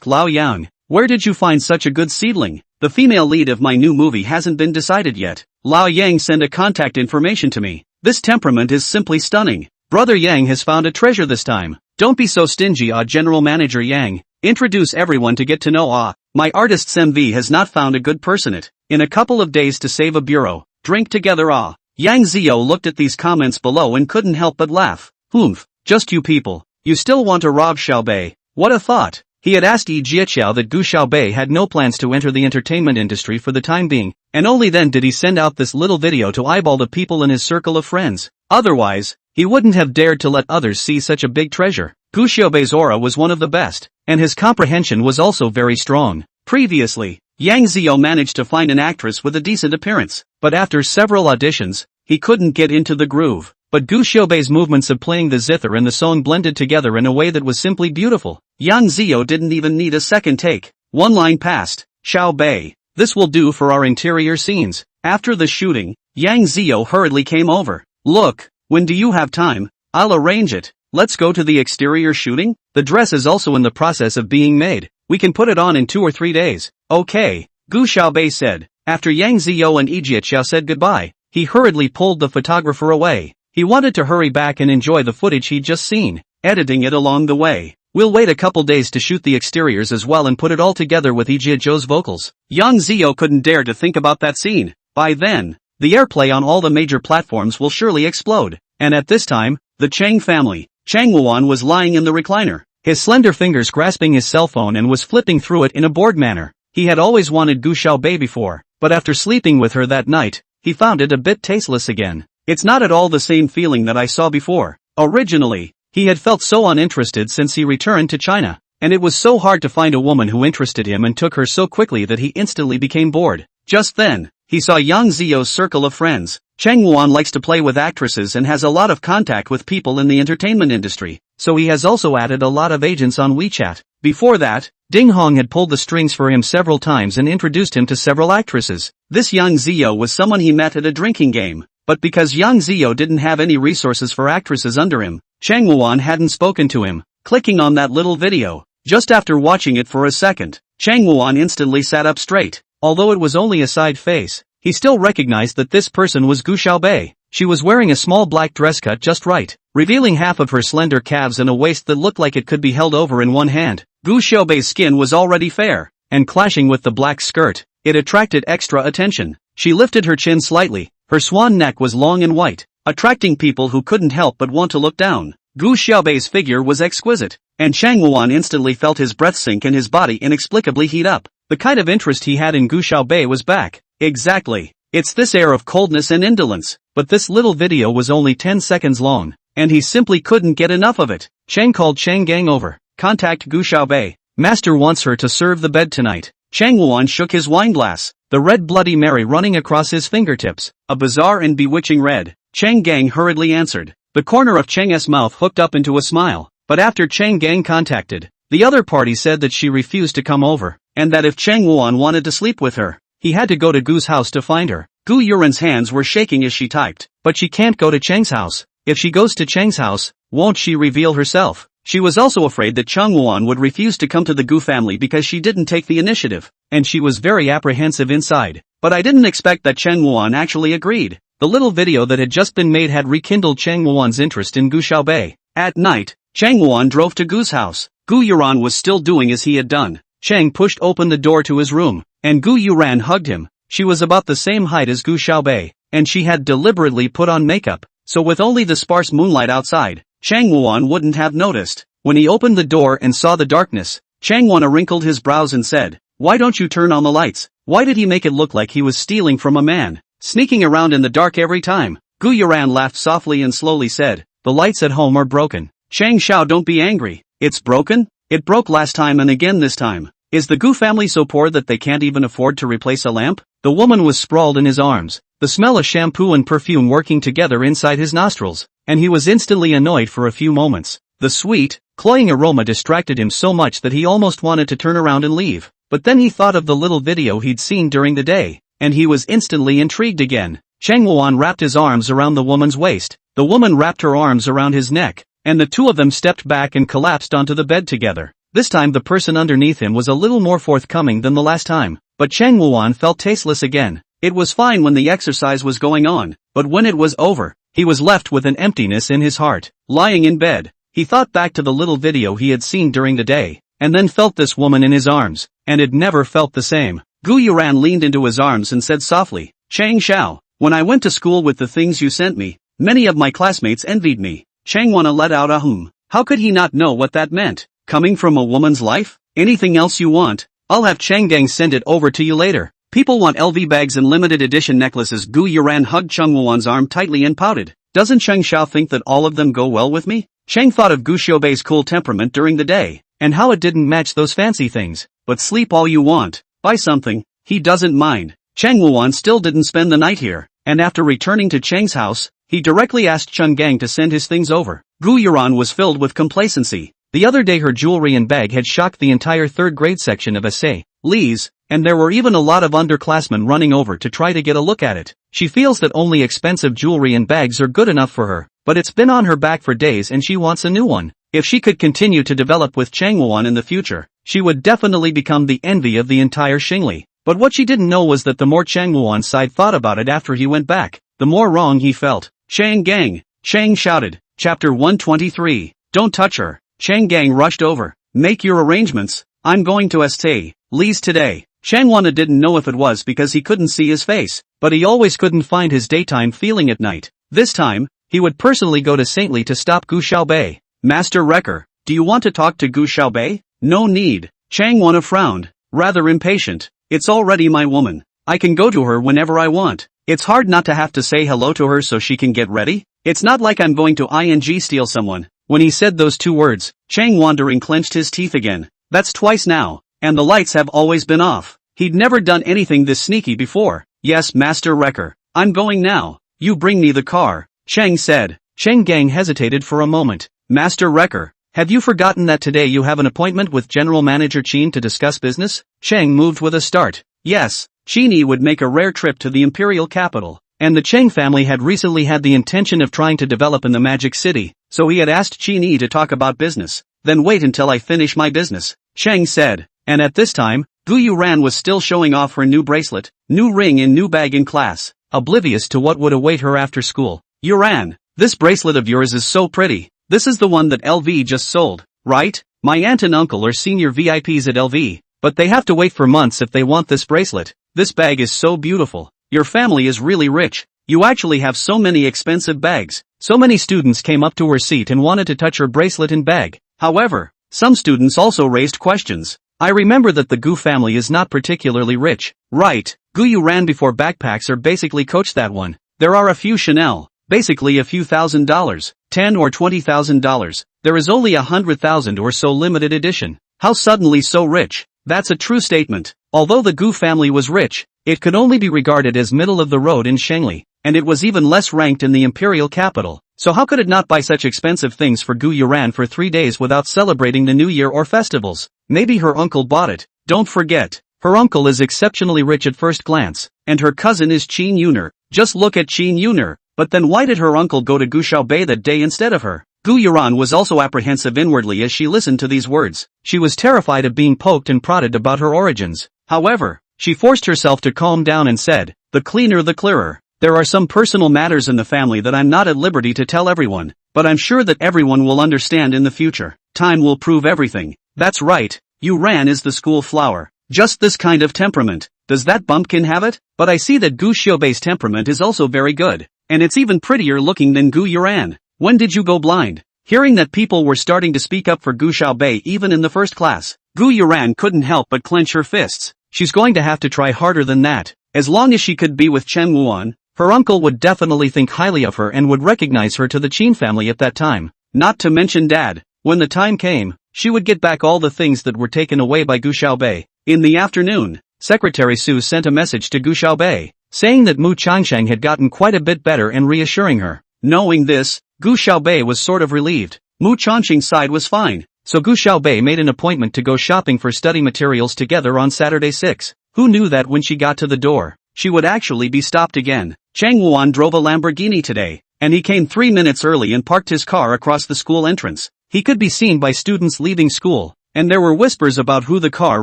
Lao Yang, where did you find such a good seedling? The female lead of my new movie hasn't been decided yet. Lao Yang sent a contact information to me. This temperament is simply stunning. Brother Yang has found a treasure this time. Don't be so stingy, General Manager Yang. Introduce everyone to get to know my artist MV has not found a good person in a couple of days to save a bureau. Drink together Yang Zio looked at these comments below and couldn't help but laugh. Humph, just you people. You still want to rob Xiaobei? What a thought. He had asked Yi Jiachao that Gu Xiaobei had no plans to enter the entertainment industry for the time being, and only then did he send out this little video to eyeball the people in his circle of friends. Otherwise, he wouldn't have dared to let others see such a big treasure. Gu Xiaobei's aura was one of the best, and his comprehension was also very strong. Previously, Yang Zio managed to find an actress with a decent appearance, but after several auditions, he couldn't get into the groove. But Gu Xiaobei's movements of playing the zither and the song blended together in a way that was simply beautiful. Yang Zio didn't even need a second take. One line passed. Xiaobei, this will do for our interior scenes. After the shooting, Yang Zio hurriedly came over. Look, when do you have time? I'll arrange it. Let's go to the exterior shooting? The dress is also in the process of being made. We can put it on in 2 or 3 days. Okay, Gu Xiaobei said. After Yang Zio and Yi Jiachao said goodbye, he hurriedly pulled the photographer away. He wanted to hurry back and enjoy the footage he'd just seen, editing it along the way. We'll wait a couple days to shoot the exteriors as well and put it all together with Yi Jiachao's vocals. Yang Zio couldn't dare to think about that scene. By then, the airplay on all the major platforms will surely explode. And at this time, the Chang family, Chang Wuan was lying in the recliner, his slender fingers grasping his cell phone and was flipping through it in a bored manner. He had always wanted Gu Xiaobei before, but after sleeping with her that night, he found it a bit tasteless again. It's not at all the same feeling that I saw before. Originally, he had felt so uninterested since he returned to China, and it was so hard to find a woman who interested him and took her so quickly that he instantly became bored. Just then, he saw Yang Zio's circle of friends. Chang Wuan likes to play with actresses and has a lot of contact with people in the entertainment industry, so he has also added a lot of agents on WeChat. Before that, Ding Hong had pulled the strings for him several times and introduced him to several actresses. This Yang Zio was someone he met at a drinking game. But because Yang Zio didn't have any resources for actresses under him, Chang Wuan hadn't spoken to him. Clicking on that little video, just after watching it for a second, Chang Wuan instantly sat up straight. Although it was only a side face, he still recognized that this person was Gu Xiaobei. She was wearing a small black dress cut just right, revealing half of her slender calves and a waist that looked like it could be held over in one hand. Gu Xiaobei's skin was already fair, and clashing with the black skirt, it attracted extra attention. She lifted her chin slightly. Her swan neck was long and white, attracting people who couldn't help but want to look down. Gu Xiaobei's figure was exquisite, and Chang Wuan instantly felt his breath sink and his body inexplicably heat up. The kind of interest he had in Gu Xiaobei was back. Exactly. It's this air of coldness and indolence. But this little video was only 10 seconds long, and he simply couldn't get enough of it. Chang called Chang Gang over. contact Gu Xiaobei. Master wants her to serve the bed tonight. Chang Wuan shook his wineglass, the red Bloody Mary running across his fingertips. A bizarre and bewitching red. Chang Gang hurriedly answered. The corner of Chang's mouth hooked up into a smile, but after Chang Gang contacted, the other party said that she refused to come over, and that if Chang Wuan wanted to sleep with her, he had to go to Gu's house to find her. Gu Yuran's hands were shaking as she typed. But she can't go to Chang's house. If she goes to Chang's house, won't she reveal herself? She was also afraid that Chang Wuan would refuse to come to the Gu family because she didn't take the initiative, and she was very apprehensive inside. But I didn't expect that Chang Wuan actually agreed. The little video that had just been made had rekindled Chang Wuan's interest in Gu Xiaobei. At night, Chang Wuan drove to Gu's house. Gu Yuran was still doing as he had done. Chang pushed open the door to his room, and Gu Yuran hugged him. She was about the same height as Gu Xiaobei, and she had deliberately put on makeup, so with only the sparse moonlight outside, Chang Wuan wouldn't have noticed. When he opened the door and saw the darkness, Chang Wuan wrinkled his brows and said, "Why don't you turn on the lights?" Why did he make it look like he was stealing from a man, sneaking around in the dark every time? Gu Yuran laughed softly and slowly said, "The lights at home are broken." Chang Xiao, don't be angry. It's broken? It broke last time and again this time. Is the Gu family so poor that they can't even afford to replace a lamp? The woman was sprawled in his arms, the smell of shampoo and perfume working together inside his nostrils, and he was instantly annoyed for a few moments. The sweet, cloying aroma distracted him so much that he almost wanted to turn around and leave. But then he thought of the little video he'd seen during the day, and he was instantly intrigued again. Chang Wuan wrapped his arms around the woman's waist, the woman wrapped her arms around his neck, and the two of them stepped back and collapsed onto the bed together. This time the person underneath him was a little more forthcoming than the last time, but Chang Wuan felt tasteless again. It was fine when the exercise was going on, but when it was over, he was left with an emptiness in his heart. Lying in bed, he thought back to the little video he had seen during the day, and then felt this woman in his arms, and it never felt the same. Gu Yuran leaned into his arms and said softly, "Chang Xiao, when I went to school with the things you sent me, many of my classmates envied me." Chang Wana let out a hum. How could he not know what that meant? Coming from a woman's life? Anything else you want? I'll have Chang Gang send it over to you later. People want LV bags and limited edition necklaces. Gu Yuran hugged Chang Wuan's arm tightly and pouted. Doesn't Chang Xiao think that all of them go well with me? Chang thought of Gu Xiaobei's cool temperament during the day, and how it didn't match those fancy things. But sleep all you want. Buy something. He doesn't mind. Chang Wuan still didn't spend the night here, and after returning to Chang's house, he directly asked Chang Gang to send his things over. Gu Yuran was filled with complacency. The other day her jewelry and bag had shocked the entire third grade section of SA, Lee's, and there were even a lot of underclassmen running over to try to get a look at it. She feels that only expensive jewelry and bags are good enough for her, but it's been on her back for days and she wants a new one. If she could continue to develop with Chang Wuan in the future, she would definitely become the envy of the entire Xingli. But what she didn't know was that the more Chang Wuan's side thought about it after he went back, the more wrong he felt. Chang Gang! Chang shouted. Chapter 123. Don't touch her. Chang Gang rushed over. Make your arrangements. I'm going to St. Lee's today. Chang Wana didn't know if it was because he couldn't see his face, but he always couldn't find his daytime feeling at night. This time, he would personally go to St. Lee to stop Gu Xiaobei. Master Wrecker, do you want to talk to Gu Xiaobei? No need. Chang Wana frowned, rather impatient. It's already my woman. I can go to her whenever I want. It's hard not to have to say hello to her so she can get ready. It's not like I'm going to steal someone. When he said those two words, Chang Wandering clenched his teeth again. That's twice now, and the lights have always been off. He'd never done anything this sneaky before. Yes, Master Wrecker. I'm going now. You bring me the car, Chang said. Chang Gang hesitated for a moment. Master Wrecker, have you forgotten that today you have an appointment with General Manager Qin to discuss business? Chang moved with a start. Yes, Qin would make a rare trip to the imperial capital, and the Chang family had recently had the intention of trying to develop in the Magic City, so he had asked Qin to talk about business. Then wait until I finish my business, Chang said. And at this time, Gu Yuran was still showing off her new bracelet, new ring and new bag in class, oblivious to what would await her after school. Yuran, this bracelet of yours is so pretty. This is the one that LV just sold, right? My aunt and uncle are senior VIPs at LV, but they have to wait for months if they want this bracelet. This bag is so beautiful. Your family is really rich. You actually have so many expensive bags. So many students came up to her seat and wanted to touch her bracelet and bag. However, some students also raised questions. I remember that the Gu family is not particularly rich. Right, Gu Yuran before backpacks are basically coached that one. There are a few Chanel, basically a few $1,000, $10,000 or $20,000. There is only 100,000 or so limited edition. How suddenly so rich? That's a true statement. Although the Gu family was rich, it could only be regarded as middle of the road in Shangli, and it was even less ranked in the imperial capital. So how could it not buy such expensive things for Gu Yuran for 3 days without celebrating the New Year or festivals? Maybe her uncle bought it. Don't forget, her uncle is exceptionally rich at first glance, and her cousin is Qin Yuner. Just look at Qin Yuner. But then why did her uncle go to Gu Xiaobei that day instead of her? Gu Yuran was also apprehensive inwardly as she listened to these words. She was terrified of being poked and prodded about her origins. However, she forced herself to calm down and said, "The cleaner the clearer. There are some personal matters in the family that I'm not at liberty to tell everyone, but I'm sure that everyone will understand in the future. Time will prove everything." That's right, Yuran is the school flower. Just this kind of temperament. Does that bumpkin have it? But I see that Gu Xiaobei's temperament is also very good. And it's even prettier looking than Gu Yuran. When did you go blind? Hearing that people were starting to speak up for Gu Xiaobei even in the first class, Gu Yuran couldn't help but clench her fists. She's going to have to try harder than that. As long as she could be with Chen Wuan, her uncle would definitely think highly of her and would recognize her to the Qin family at that time. Not to mention Dad. When the time came, she would get back all the things that were taken away by Gu Xiaobei. In the afternoon, Secretary Su sent a message to Gu Xiaobei, saying that Mu Changsheng had gotten quite a bit better and reassuring her. Knowing this, Gu Xiaobei was sort of relieved. Mu Changsheng's side was fine, so Gu Xiaobei made an appointment to go shopping for study materials together on Saturday 6. Who knew that when she got to the door, she would actually be stopped again? Chang Wuan drove a Lamborghini today, and he came 3 minutes early and parked his car across the school entrance. He could be seen by students leaving school, and there were whispers about who the car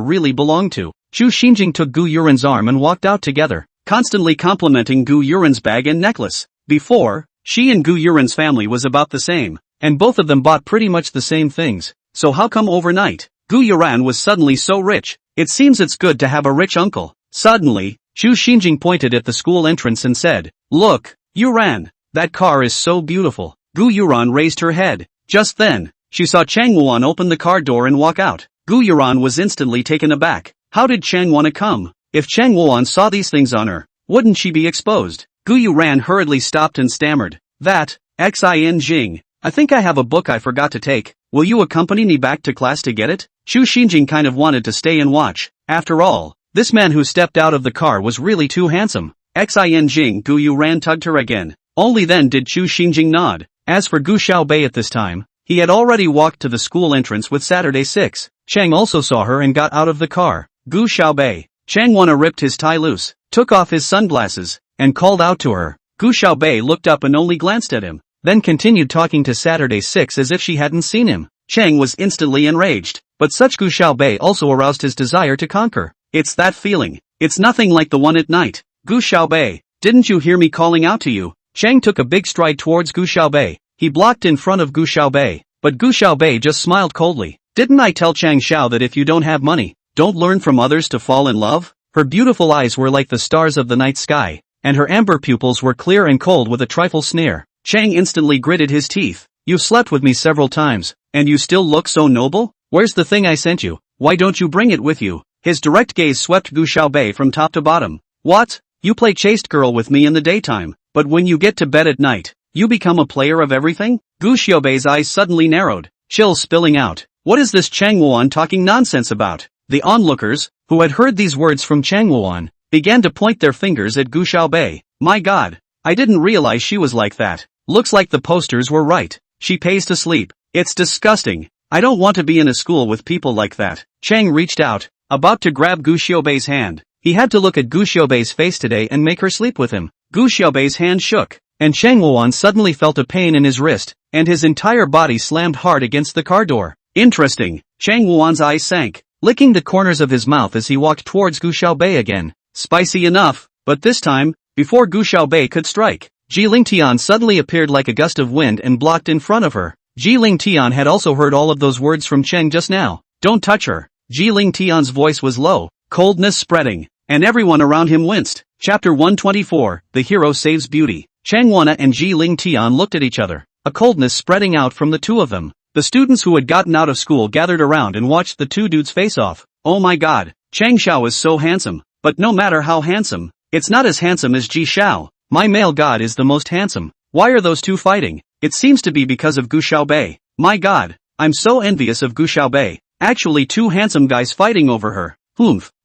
really belonged to. Chu Xinjing took Gu Yuran's arm and walked out together, constantly complimenting Gu Yuran's bag and necklace. Before, she and Gu Yuran's family was about the same, and both of them bought pretty much the same things. So how come overnight, Gu Yuran was suddenly so rich? It seems it's good to have a rich uncle. Suddenly, Chu Xinjing pointed at the school entrance and said, "Look, Yuran, that car is so beautiful." Gu Yuran raised her head. Just then, she saw Chang Wuan open the car door and walk out. Gu Yuran was instantly taken aback. How did Chang Wuan come? If Chang Wuan saw these things on her, wouldn't she be exposed? Gu Yuran hurriedly stopped and stammered, "That, Xin Jing, I think I have a book I forgot to take. Will you accompany me back to class to get it?" Chu Xinjing kind of wanted to stay and watch. After all, this man who stepped out of the car was really too handsome. Xin Jing. Gu Yuran tugged her again. Only then did Chu Xinjing nod. As for Gu Xiaobei at this time, he had already walked to the school entrance with Saturday 6. Chang also saw her and got out of the car. Gu Xiaobei. Chang Wana ripped his tie loose, took off his sunglasses, and called out to her. Gu Xiaobei looked up and only glanced at him, then continued talking to Saturday 6 as if she hadn't seen him. Chang was instantly enraged, but such Gu Xiaobei also aroused his desire to conquer. It's that feeling. It's nothing like the one at night. Gu Xiaobei, didn't you hear me calling out to you? Chang took a big stride towards Gu Xiaobei. He blocked in front of Gu Xiaobei, but Gu Xiaobei just smiled coldly. Didn't I tell Chang Xiao that if you don't have money, don't learn from others to fall in love? Her beautiful eyes were like the stars of the night sky, and her amber pupils were clear and cold with a trifle sneer. Chang instantly gritted his teeth. You slept with me several times, and you still look so noble? Where's the thing I sent you? Why don't you bring it with you? His direct gaze swept Gu Xiaobei from top to bottom. What? You play chaste girl with me in the daytime, but when you get to bed at night, you become a player of everything? Gu Xiaobei's eyes suddenly narrowed, chills spilling out. What is this Chang Wuan talking nonsense about? The onlookers, who had heard these words from Chang Wuan, began to point their fingers at Gu Xiaobei. My God, I didn't realize she was like that. Looks like the posters were right. She pays to sleep. It's disgusting. I don't want to be in a school with people like that. Chang reached out, about to grab Gu Xiaobei's hand. He had to look at Gu Xiaobei's face today and make her sleep with him. Gu Xiaobei's hand shook, and Chang Wuan suddenly felt a pain in his wrist, and his entire body slammed hard against the car door. Interesting. Chang Wuan's eyes sank, licking the corners of his mouth as he walked towards Gu Xiaobei again. Spicy enough, but this time, before Gu Xiaobei could strike, Ji Lingtian suddenly appeared like a gust of wind and blocked in front of her. Ji Lingtian had also heard all of those words from Cheng just now. Don't touch her. Ji Lingtian's voice was low, coldness spreading, and everyone around him winced. Chapter 124, The Hero Saves Beauty. Chang Wana and Ji Lingtian looked at each other, a coldness spreading out from the two of them. The students who had gotten out of school gathered around and watched the two dudes face off. Oh my God, Chang Xiao is so handsome, but no matter how handsome, it's not as handsome as Ji Xiao. My male god is the most handsome. Why are those two fighting? It seems to be because of Gu Xiaobei. My god, I'm so envious of Gu Xiaobei. Actually two handsome guys fighting over her.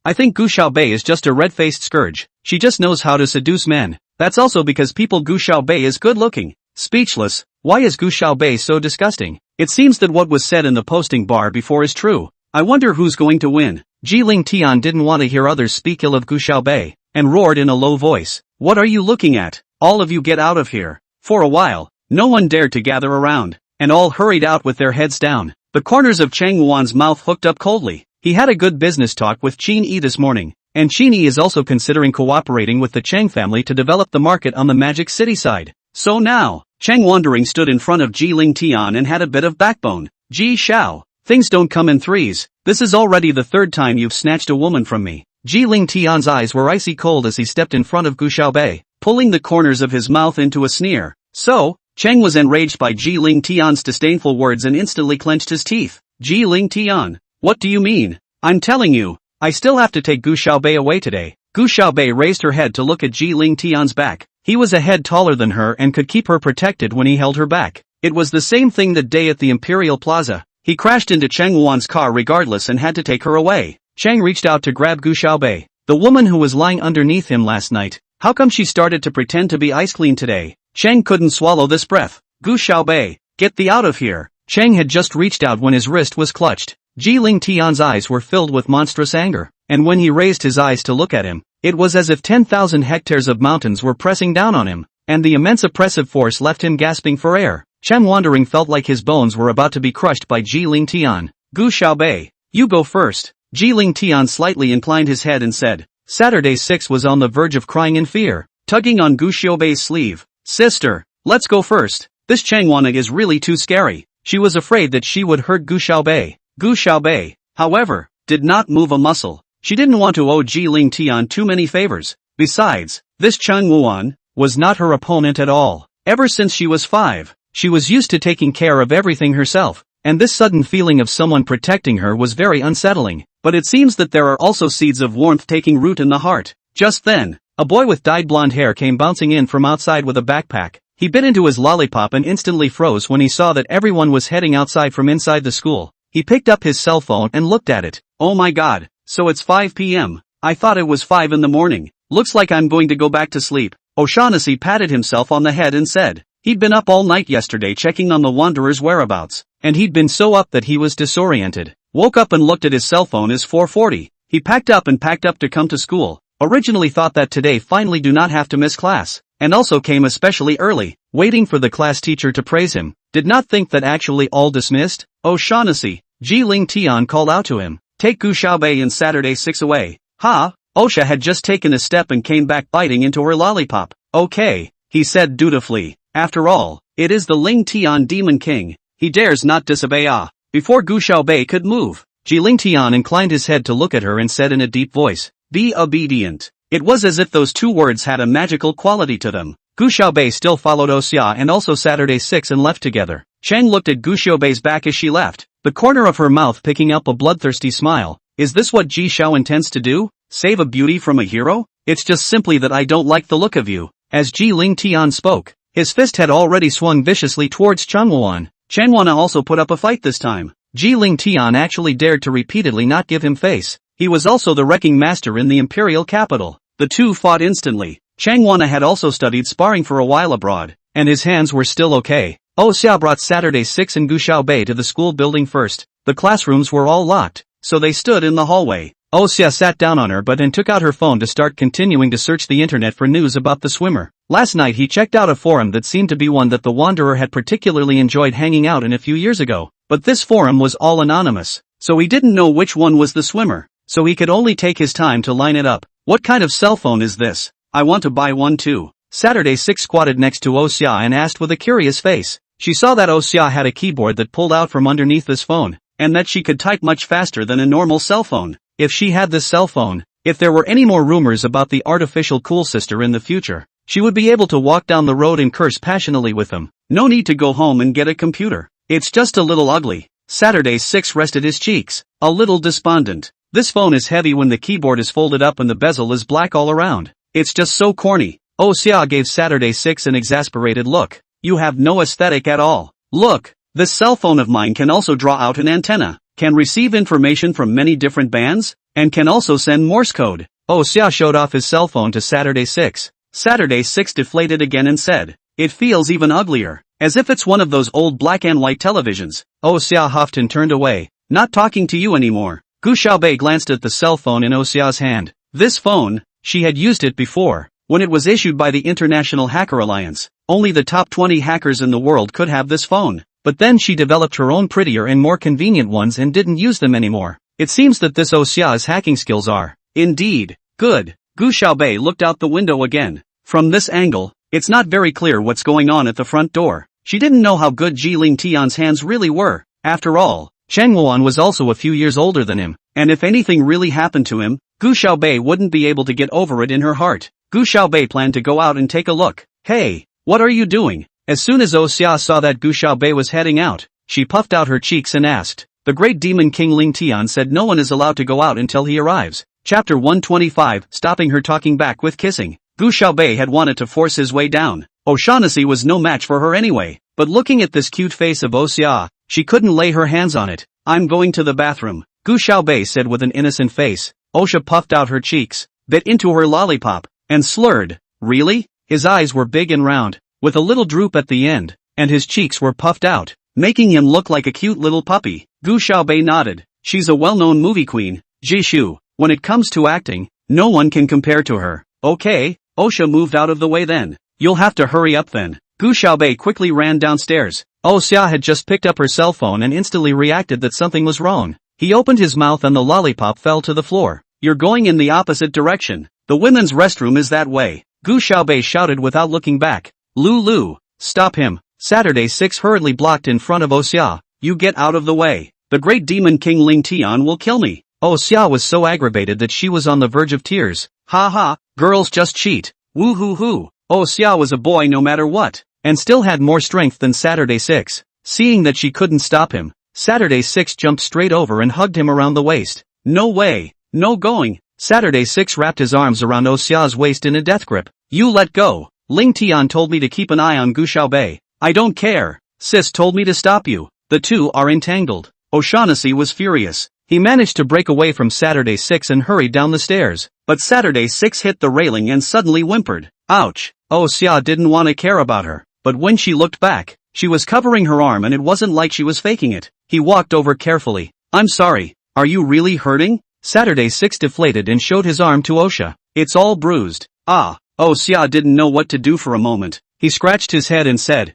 I think Gu Xiaobei is just a red-faced scourge. She just knows how to seduce men. That's also because people Gu Xiaobei is good-looking. Speechless, why is Gu Xiaobei so disgusting? It seems that what was said in the posting bar before is true. I wonder who's going to win. Ling Tian didn't want to hear others speak ill of Gu Xiaobei, and roared in a low voice. What are you looking at? All of you get out of here. For a while, no one dared to gather around, and all hurried out with their heads down. The corners of Chang Wuan's mouth hooked up coldly. He had a good business talk with Qin Yi this morning, and Qin Yi is also considering cooperating with the Chang family to develop the market on the Magic City side. So now, Chang Wandering stood in front of Ling Tian and had a bit of backbone. Ji Xiao, things don't come in threes. This is already the third time you've snatched a woman from me. Ling Tian's eyes were icy cold as he stepped in front of Gu Xiaobei, pulling the corners of his mouth into a sneer. So, Chang was enraged by Ling Tian's disdainful words and instantly clenched his teeth. Ling Tian, what do you mean? I'm telling you, I still have to take Gu Xiaobei away today. Gu Xiaobei raised her head to look at Ling Tian's back. He was a head taller than her and could keep her protected when he held her back. It was the same thing that day at the Imperial Plaza. He crashed into Chang Wuan's car regardless and had to take her away. Chang reached out to grab Gu Xiaobei, the woman who was lying underneath him last night. How come she started to pretend to be ice clean today? Chang couldn't swallow this breath. Gu Xiaobei, get thee out of here. Chang had just reached out when his wrist was clutched. Ling Tian's eyes were filled with monstrous anger, and when he raised his eyes to look at him, it was as if 10,000 hectares of mountains were pressing down on him, and the immense oppressive force left him gasping for air. Chang Wandering felt like his bones were about to be crushed by Ling Tian. Gu Xiaobei, you go first. Ling Tian slightly inclined his head and said. Saturday 6 was on the verge of crying in fear, tugging on Gu Xiaobei's sleeve. Sister, let's go first. This Chang Wana is really too scary. She was afraid that she would hurt Gu Xiaobei. Gu Xiaobei, however, did not move a muscle. She didn't want to owe Ling Tian too many favors. Besides, this Chang Wuan was not her opponent at all. Ever since she was 5, she was used to taking care of everything herself, and this sudden feeling of someone protecting her was very unsettling. But it seems that there are also seeds of warmth taking root in the heart. Just then, a boy with dyed blonde hair came bouncing in from outside with a backpack. He bit into his lollipop and instantly froze when he saw that everyone was heading outside from inside the school. He picked up his cell phone and looked at it. Oh my god, so it's 5 p.m. I thought it was 5 in the morning. Looks like I'm going to go back to sleep. O'Shaughnessy patted himself on the head and said, he'd been up all night yesterday checking on the Wanderer's whereabouts, and he'd been so up that he was disoriented. Woke up and looked at his cell phone as 4:40. He packed up to come to school. Originally thought that today finally do not have to miss class, and also came especially early, waiting for the class teacher to praise him. Did not think that actually all dismissed. O'Shaughnessy, Ling Tian called out to him. Take Gu Xiaobei and Saturday 6 away. Ha! Osha had just taken a step and came back biting into her lollipop. Okay, he said dutifully. After all, it is the Ling Tian Demon King. He dares not disobey. Before Gu Xiaobei could move, Ling Tian inclined his head to look at her and said in a deep voice, be obedient. It was as if those two words had a magical quality to them. Gu Xiaobei still followed Xia and also Saturday 6 and left together. Chang looked at Gu Xiaobei's back as she left, the corner of her mouth picking up a bloodthirsty smile. Is this what Ji Xiao intends to do? Save a beauty from a hero? It's just simply that I don't like the look of you. As Ling Tian spoke, his fist had already swung viciously towards Chang Wuan. Chang Wana also put up a fight this time. Ling Tian actually dared to repeatedly not give him face. He was also the wrecking master in the imperial capital. The two fought instantly. Chang Wana had also studied sparring for a while abroad, and his hands were still okay. Xia brought Saturday 6 and Gu Xiaobei to the school building first. The classrooms were all locked, so they stood in the hallway. Xia sat down on her butt and took out her phone to start continuing to search the internet for news about the swimmer. Last night he checked out a forum that seemed to be one that the Wanderer had particularly enjoyed hanging out in a few years ago. But this forum was all anonymous, so he didn't know which one was the swimmer, so he could only take his time to line it up. What kind of cell phone is this? I want to buy one too. Saturday 6 squatted next to Xia and asked with a curious face. She saw that Xia had a keyboard that pulled out from underneath this phone, and that she could type much faster than a normal cell phone. If she had this cell phone, if there were any more rumors about the artificial cool sister in the future, she would be able to walk down the road and curse passionately with them. No need to go home and get a computer. It's just a little ugly. Saturday 6 rested his cheeks, a little despondent. This phone is heavy when the keyboard is folded up and the bezel is black all around. It's just so corny. Xia gave Saturday 6 an exasperated look. You have no aesthetic at all. Look, This cell phone of mine can also draw out an antenna, can receive information from many different bands, and can also send Morse code. Oh Xia showed off his cell phone to Saturday 6. Saturday 6 deflated again and said, "It feels even uglier, as if it's one of those old black and white televisions." Oh Xia huffed and turned away. "Not talking to you anymore." Gu Xiaobei glanced at the cell phone in Oh Xia's hand. This phone, she had used it before, when it was issued by the International Hacker Alliance. Only the top 20 hackers in the world could have this phone. But then she developed her own prettier and more convenient ones and didn't use them anymore. It seems that this Oh Xia's hacking skills are indeed good. Gu Xiaobei looked out the window again. From this angle, it's not very clear what's going on at the front door. She didn't know how good Jiling Tian's hands really were. After all, Cheng Wuan was also a few years older than him, and if anything really happened to him, Gu Xiaobei wouldn't be able to get over it in her heart. Gu Xiaobei planned to go out and take a look. "Hey, what are you doing?" As soon as Oh Xia saw that Gu Xiaobei was heading out, she puffed out her cheeks and asked. The great demon King Ling Tian said no one is allowed to go out until he arrives. Chapter 125, stopping her talking back with kissing. Gu Xiaobei had wanted to force his way down. O'Shaughnessy was no match for her anyway, but looking at this cute face of Oh Xia, she couldn't lay her hands on it. "I'm going to the bathroom," Gu Xiaobei said with an innocent face. Osha puffed out her cheeks, bit into her lollipop, and slurred. "Really?" His eyes were big and round, with a little droop at the end, and his cheeks were puffed out, making him look like a cute little puppy. Gu Xiaobei nodded. She's a well-known movie queen, Jishu. When it comes to acting, no one can compare to her. "Okay." Osha moved out of the way then. "You'll have to hurry up then." Gu Xiaobei quickly ran downstairs. Oh Xia had just picked up her cell phone and instantly reacted that something was wrong. He opened his mouth and the lollipop fell to the floor. "You're going in the opposite direction. The women's restroom is that way," Gu Xiaobei shouted without looking back. "Lulu, stop him." Saturday 6 hurriedly blocked in front of Oh Xia. "You get out of the way. The great demon King Ling Tian will kill me." Oh Xia was so aggravated that she was on the verge of tears. "Ha ha, girls just cheat. Woo hoo hoo." Oh Xia was a boy no matter what, and still had more strength than Saturday 6. Seeing that she couldn't stop him, Saturday 6 jumped straight over and hugged him around the waist. "No way, no going." Saturday 6 wrapped his arms around Oh Xia's waist in a death grip. "You let go. Ling Tian told me to keep an eye on Gu Xiaobei. I don't care. Sis told me to stop you." The two are entangled. O'Shaughnessy was furious. He managed to break away from Saturday 6 and hurried down the stairs. But Saturday 6 hit the railing and suddenly whimpered. Ouch. Oh Xia didn't want to care about her, but when she looked back, she was covering her arm and it wasn't like she was faking it. He walked over carefully. "I'm sorry, are you really hurting?" Saturday 6 deflated and showed his arm to Osha. "It's all bruised." "Ah." Oh Xia didn't know what to do for a moment. He scratched his head and said,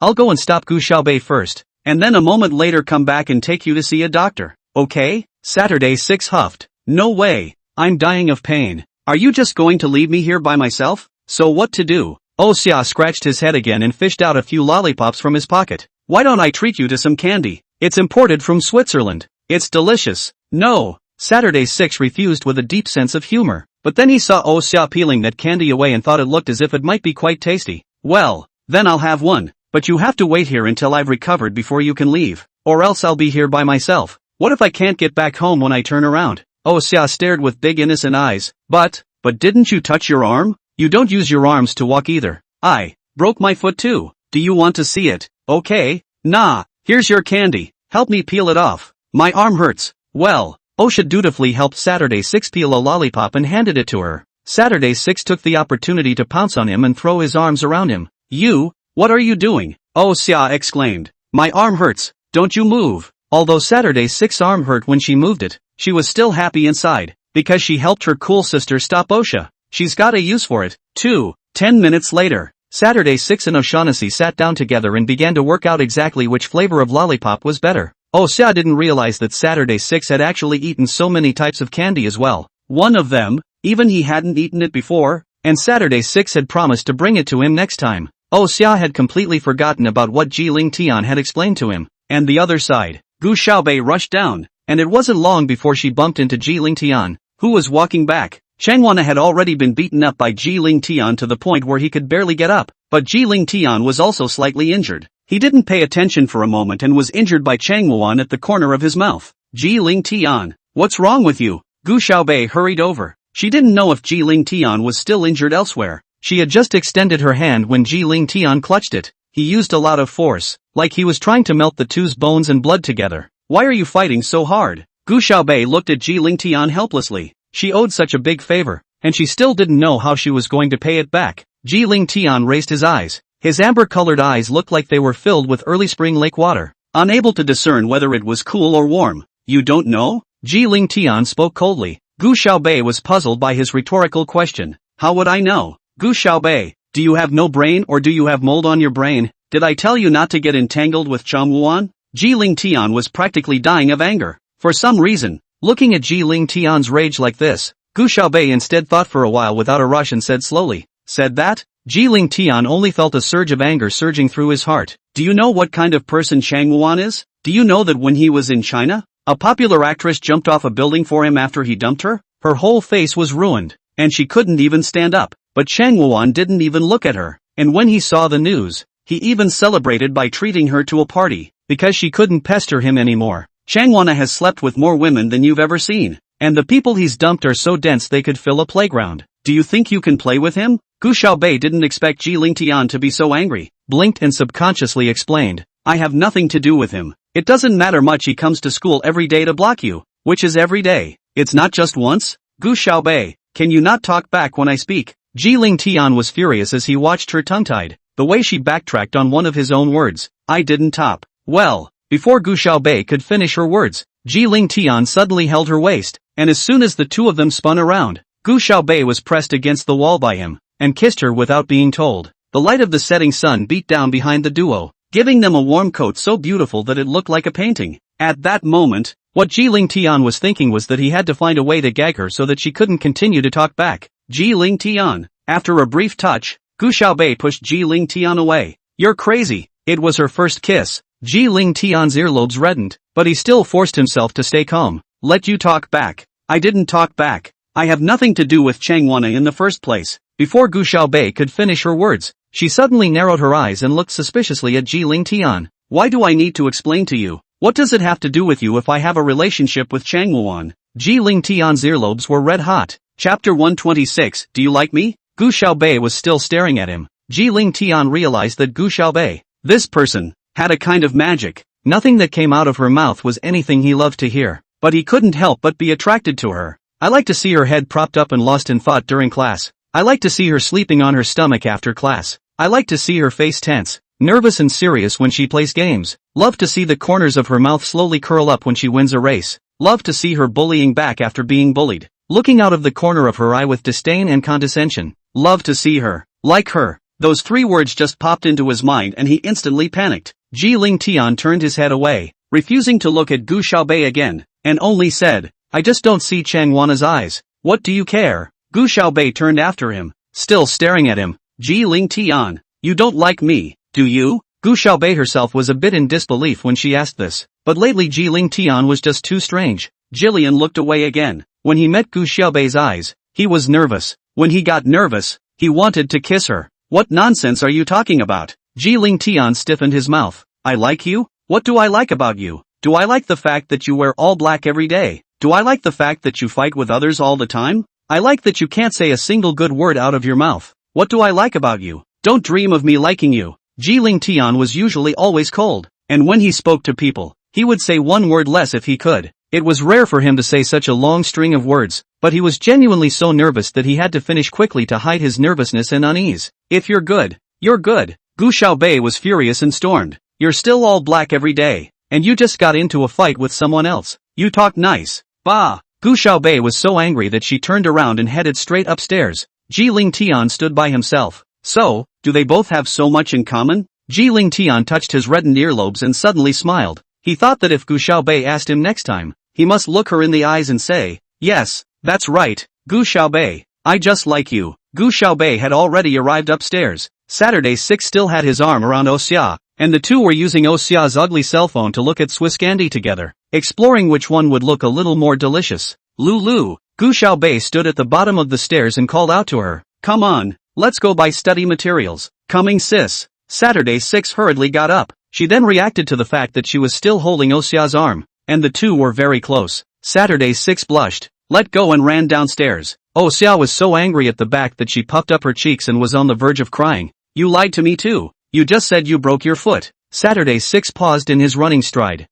"I'll go and stop Gu Xiaobei first, and then a moment later come back and take you to see a doctor. Okay?" Saturday 6 huffed. "No way. I'm dying of pain. Are you just going to leave me here by myself?" "So what to do?" Oh Xia scratched his head again and fished out a few lollipops from his pocket. "Why don't I treat you to some candy? It's imported from Switzerland. It's delicious." "No." Saturday 6 refused with a deep sense of humor, but then he saw Oh Xia peeling that candy away and thought it looked as if it might be quite tasty. "Well, then I'll have one, but you have to wait here until I've recovered before you can leave, or else I'll be here by myself. What if I can't get back home when I turn around?" Oh Xia stared with big innocent eyes. But didn't you touch your arm? You don't use your arms to walk either." "I broke my foot too. Do you want to see it?" "Okay." "Nah, here's your candy. Help me peel it off. My arm hurts." "Well." Osha dutifully helped Saturday 6 peel a lollipop and handed it to her. Saturday 6 took the opportunity to pounce on him and throw his arms around him. "You, what are you doing?" Oh Xia exclaimed. "My arm hurts, don't you move." Although Saturday 6's arm hurt when she moved it, she was still happy inside, because she helped her cool sister stop Osha. She's got a use for it, too. 10 minutes later, Saturday 6 and O'Shaughnessy sat down together and began to work out exactly which flavor of lollipop was better. Oh Xia didn't realize that Saturday 6 had actually eaten so many types of candy as well. One of them, even he hadn't eaten it before, and Saturday 6 had promised to bring it to him next time. Oh Xia had completely forgotten about what Jiling Tian had explained to him. And the other side, Gu Xiaobei rushed down, and it wasn't long before she bumped into Jiling Tian, who was walking back. Changwana had already been beaten up by Jiling Tian to the point where he could barely get up, but Jiling Tian was also slightly injured. He didn't pay attention for a moment and was injured by Changwan at the corner of his mouth. "Jiling Tian, what's wrong with you?" Gu Xiaobei hurried over. She didn't know if Jiling Tian was still injured elsewhere. She had just extended her hand when Jiling Tian clutched it. he used a lot of force, like he was trying to melt the two's bones and blood together. Why are you fighting so hard? Gu Xiaobei looked at Ji Lingtian helplessly. She owed such a big favor, and she still didn't know how she was going to pay it back. Ji Lingtian raised his eyes. His amber-colored eyes looked like they were filled with early spring lake water. Unable to discern whether it was cool or warm. You don't know? Ji Lingtian spoke coldly. Gu Xiaobei was puzzled by his rhetorical question. How would I know? Gu Xiaobei, do you have no brain or do you have mold on your brain? Did I tell you not to get entangled with Changwuan? Ji Lingtian was practically dying of anger. For some reason, looking at Ji Lingtian's rage like this, Gu Xiaobei instead thought for a while without a rush and said slowly, said that? Ji Lingtian only felt a surge of anger surging through his heart. Do you know what kind of person Changwuan is? Do you know that when he was in China, a popular actress jumped off a building for him after he dumped her? Her whole face was ruined, and she couldn't even stand up. But Changwuan didn't even look at her, and when he saw the news, he even celebrated by treating her to a party, because she couldn't pester him anymore. Changwuan has slept with more women than you've ever seen, and the people he's dumped are so dense they could fill a playground. Do you think you can play with him? Gu Xiaobei didn't expect Ji Lingtian to be so angry, blinked and subconsciously explained, I have nothing to do with him. It doesn't matter much, he comes to school every day to block you, which is every day. It's not just once? Gu Xiaobei, can you not talk back when I speak? Ji Lingtian was furious as he watched her tongue-tied, the way she backtracked on one of his own words. I didn't top. Well, before Gu Xiaobei could finish her words, Ji Lingtian suddenly held her waist, and as soon as the two of them spun around, Gu Xiaobei was pressed against the wall by him, and kissed her without being told. The light of the setting sun beat down behind the duo, giving them a warm coat so beautiful that it looked like a painting. At that moment, what Ji Lingtian was thinking was that he had to find a way to gag her so that she couldn't continue to talk back. Ji Lingtian. After a brief touch, Gu Xiaobei pushed Ji Lingtian away. You're crazy. It was her first kiss. Ji Lingtian's earlobes reddened, but he still forced himself to stay calm. Let you talk back. I didn't talk back. I have nothing to do with Changwana in the first place. Before Gu Xiaobei could finish her words, she suddenly narrowed her eyes and looked suspiciously at Ji Lingtian. Why do I need to explain to you? What does it have to do with you if I have a relationship with Changwuan? Ji Lingtian's earlobes were red hot. Chapter 126, Do you like me? Gu Xiaobei was still staring at him. Ji Lingtian realized that Gu Xiaobei, this person, had a kind of magic. Nothing that came out of her mouth was anything he loved to hear, but he couldn't help but be attracted to her. I like to see her head propped up and lost in thought during class. I like to see her sleeping on her stomach after class. I like to see her face tense, nervous and serious when she plays games. Love to see the corners of her mouth slowly curl up when she wins a race. Love to see her bullying back after being bullied, looking out of the corner of her eye with disdain and condescension. Love to see her, like her. Those three words just popped into his mind and he instantly panicked. Ji Lingtian turned his head away, refusing to look at Gu Xiaobei again, and only said, I just don't see Changwana's eyes. What do you care? Gu Xiaobei turned after him, still staring at him. Ji Lingtian, you don't like me, do you? Gu Xiaobei herself was a bit in disbelief when she asked this, but lately Ji Lingtian was just too strange. Jillian looked away again. When he met Gu Xiaobei's eyes, he was nervous. When he got nervous, he wanted to kiss her. What nonsense are you talking about? Ji Lingtian stiffened his mouth. I like you? What do I like about you? Do I like the fact that you wear all black every day? Do I like the fact that you fight with others all the time? I like that you can't say a single good word out of your mouth. What do I like about you? Don't dream of me liking you. Ji Lingtian was usually always cold, and when he spoke to people, he would say one word less if he could. It was rare for him to say such a long string of words, but he was genuinely so nervous that he had to finish quickly to hide his nervousness and unease. If you're good, you're good. Gu Xiaobei was furious and stormed. You're still all black every day, and you just got into a fight with someone else. You talk nice. Bah! Gu Xiaobei was so angry that she turned around and headed straight upstairs. Ji Lingtian stood by himself. So, do they both have so much in common? Ji Lingtian touched his reddened earlobes and suddenly smiled. He thought that if Gu Xiaobei asked him next time, he must look her in the eyes and say, yes, that's right, Gu Xiaobei, I just like you. Gu Xiaobei had already arrived upstairs. Saturday 6 still had his arm around Oxia, and the two were using Oxia's ugly cell phone to look at Swiss candy together, exploring which one would look a little more delicious. Lulu, Gu Xiaobei stood at the bottom of the stairs and called out to her. Come on, let's go buy study materials. Coming sis. Saturday 6 hurriedly got up. She then reacted to the fact that she was still holding Oxia's arm, and the two were very close. Saturday 6 blushed, let go and ran downstairs. Oxia was so angry at the back that she puffed up her cheeks and was on the verge of crying. You lied to me too. You just said you broke your foot. Saturday 6 paused in his running stride.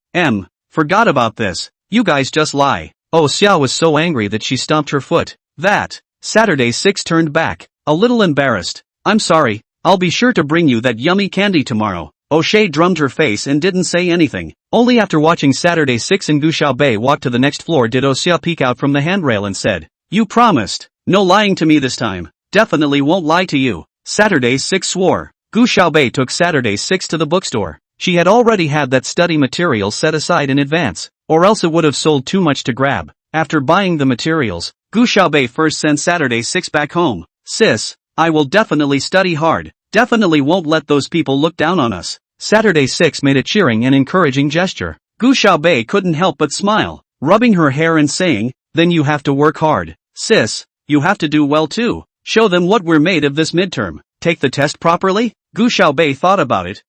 Forgot about this. You guys just lie. Oh, Xia was so angry that she stomped her foot. That. Saturday 6 turned back, a little embarrassed. I'm sorry, I'll be sure to bring you that yummy candy tomorrow. O'Shea drummed her face and didn't say anything. Only after watching Saturday 6 and Gu Xiaobei walk to the next floor did Xia peek out from the handrail and said, You promised. No lying to me this time. Definitely won't lie to you. Saturday 6 swore. Gu Xiaobei took Saturday 6 to the bookstore. She had already had that study material set aside in advance, or else it would have sold too much to grab. After buying the materials, Gu Xiaobei first sent Saturday 6 back home. Sis, I will definitely study hard. Definitely won't let those people look down on us. Saturday 6 made a cheering and encouraging gesture. Gu Xiaobei couldn't help but smile, rubbing her hair and saying, Then you have to work hard. Sis, you have to do well too. Show them what we're made of this midterm. Take the test properly? Gu Xiaobei thought about it.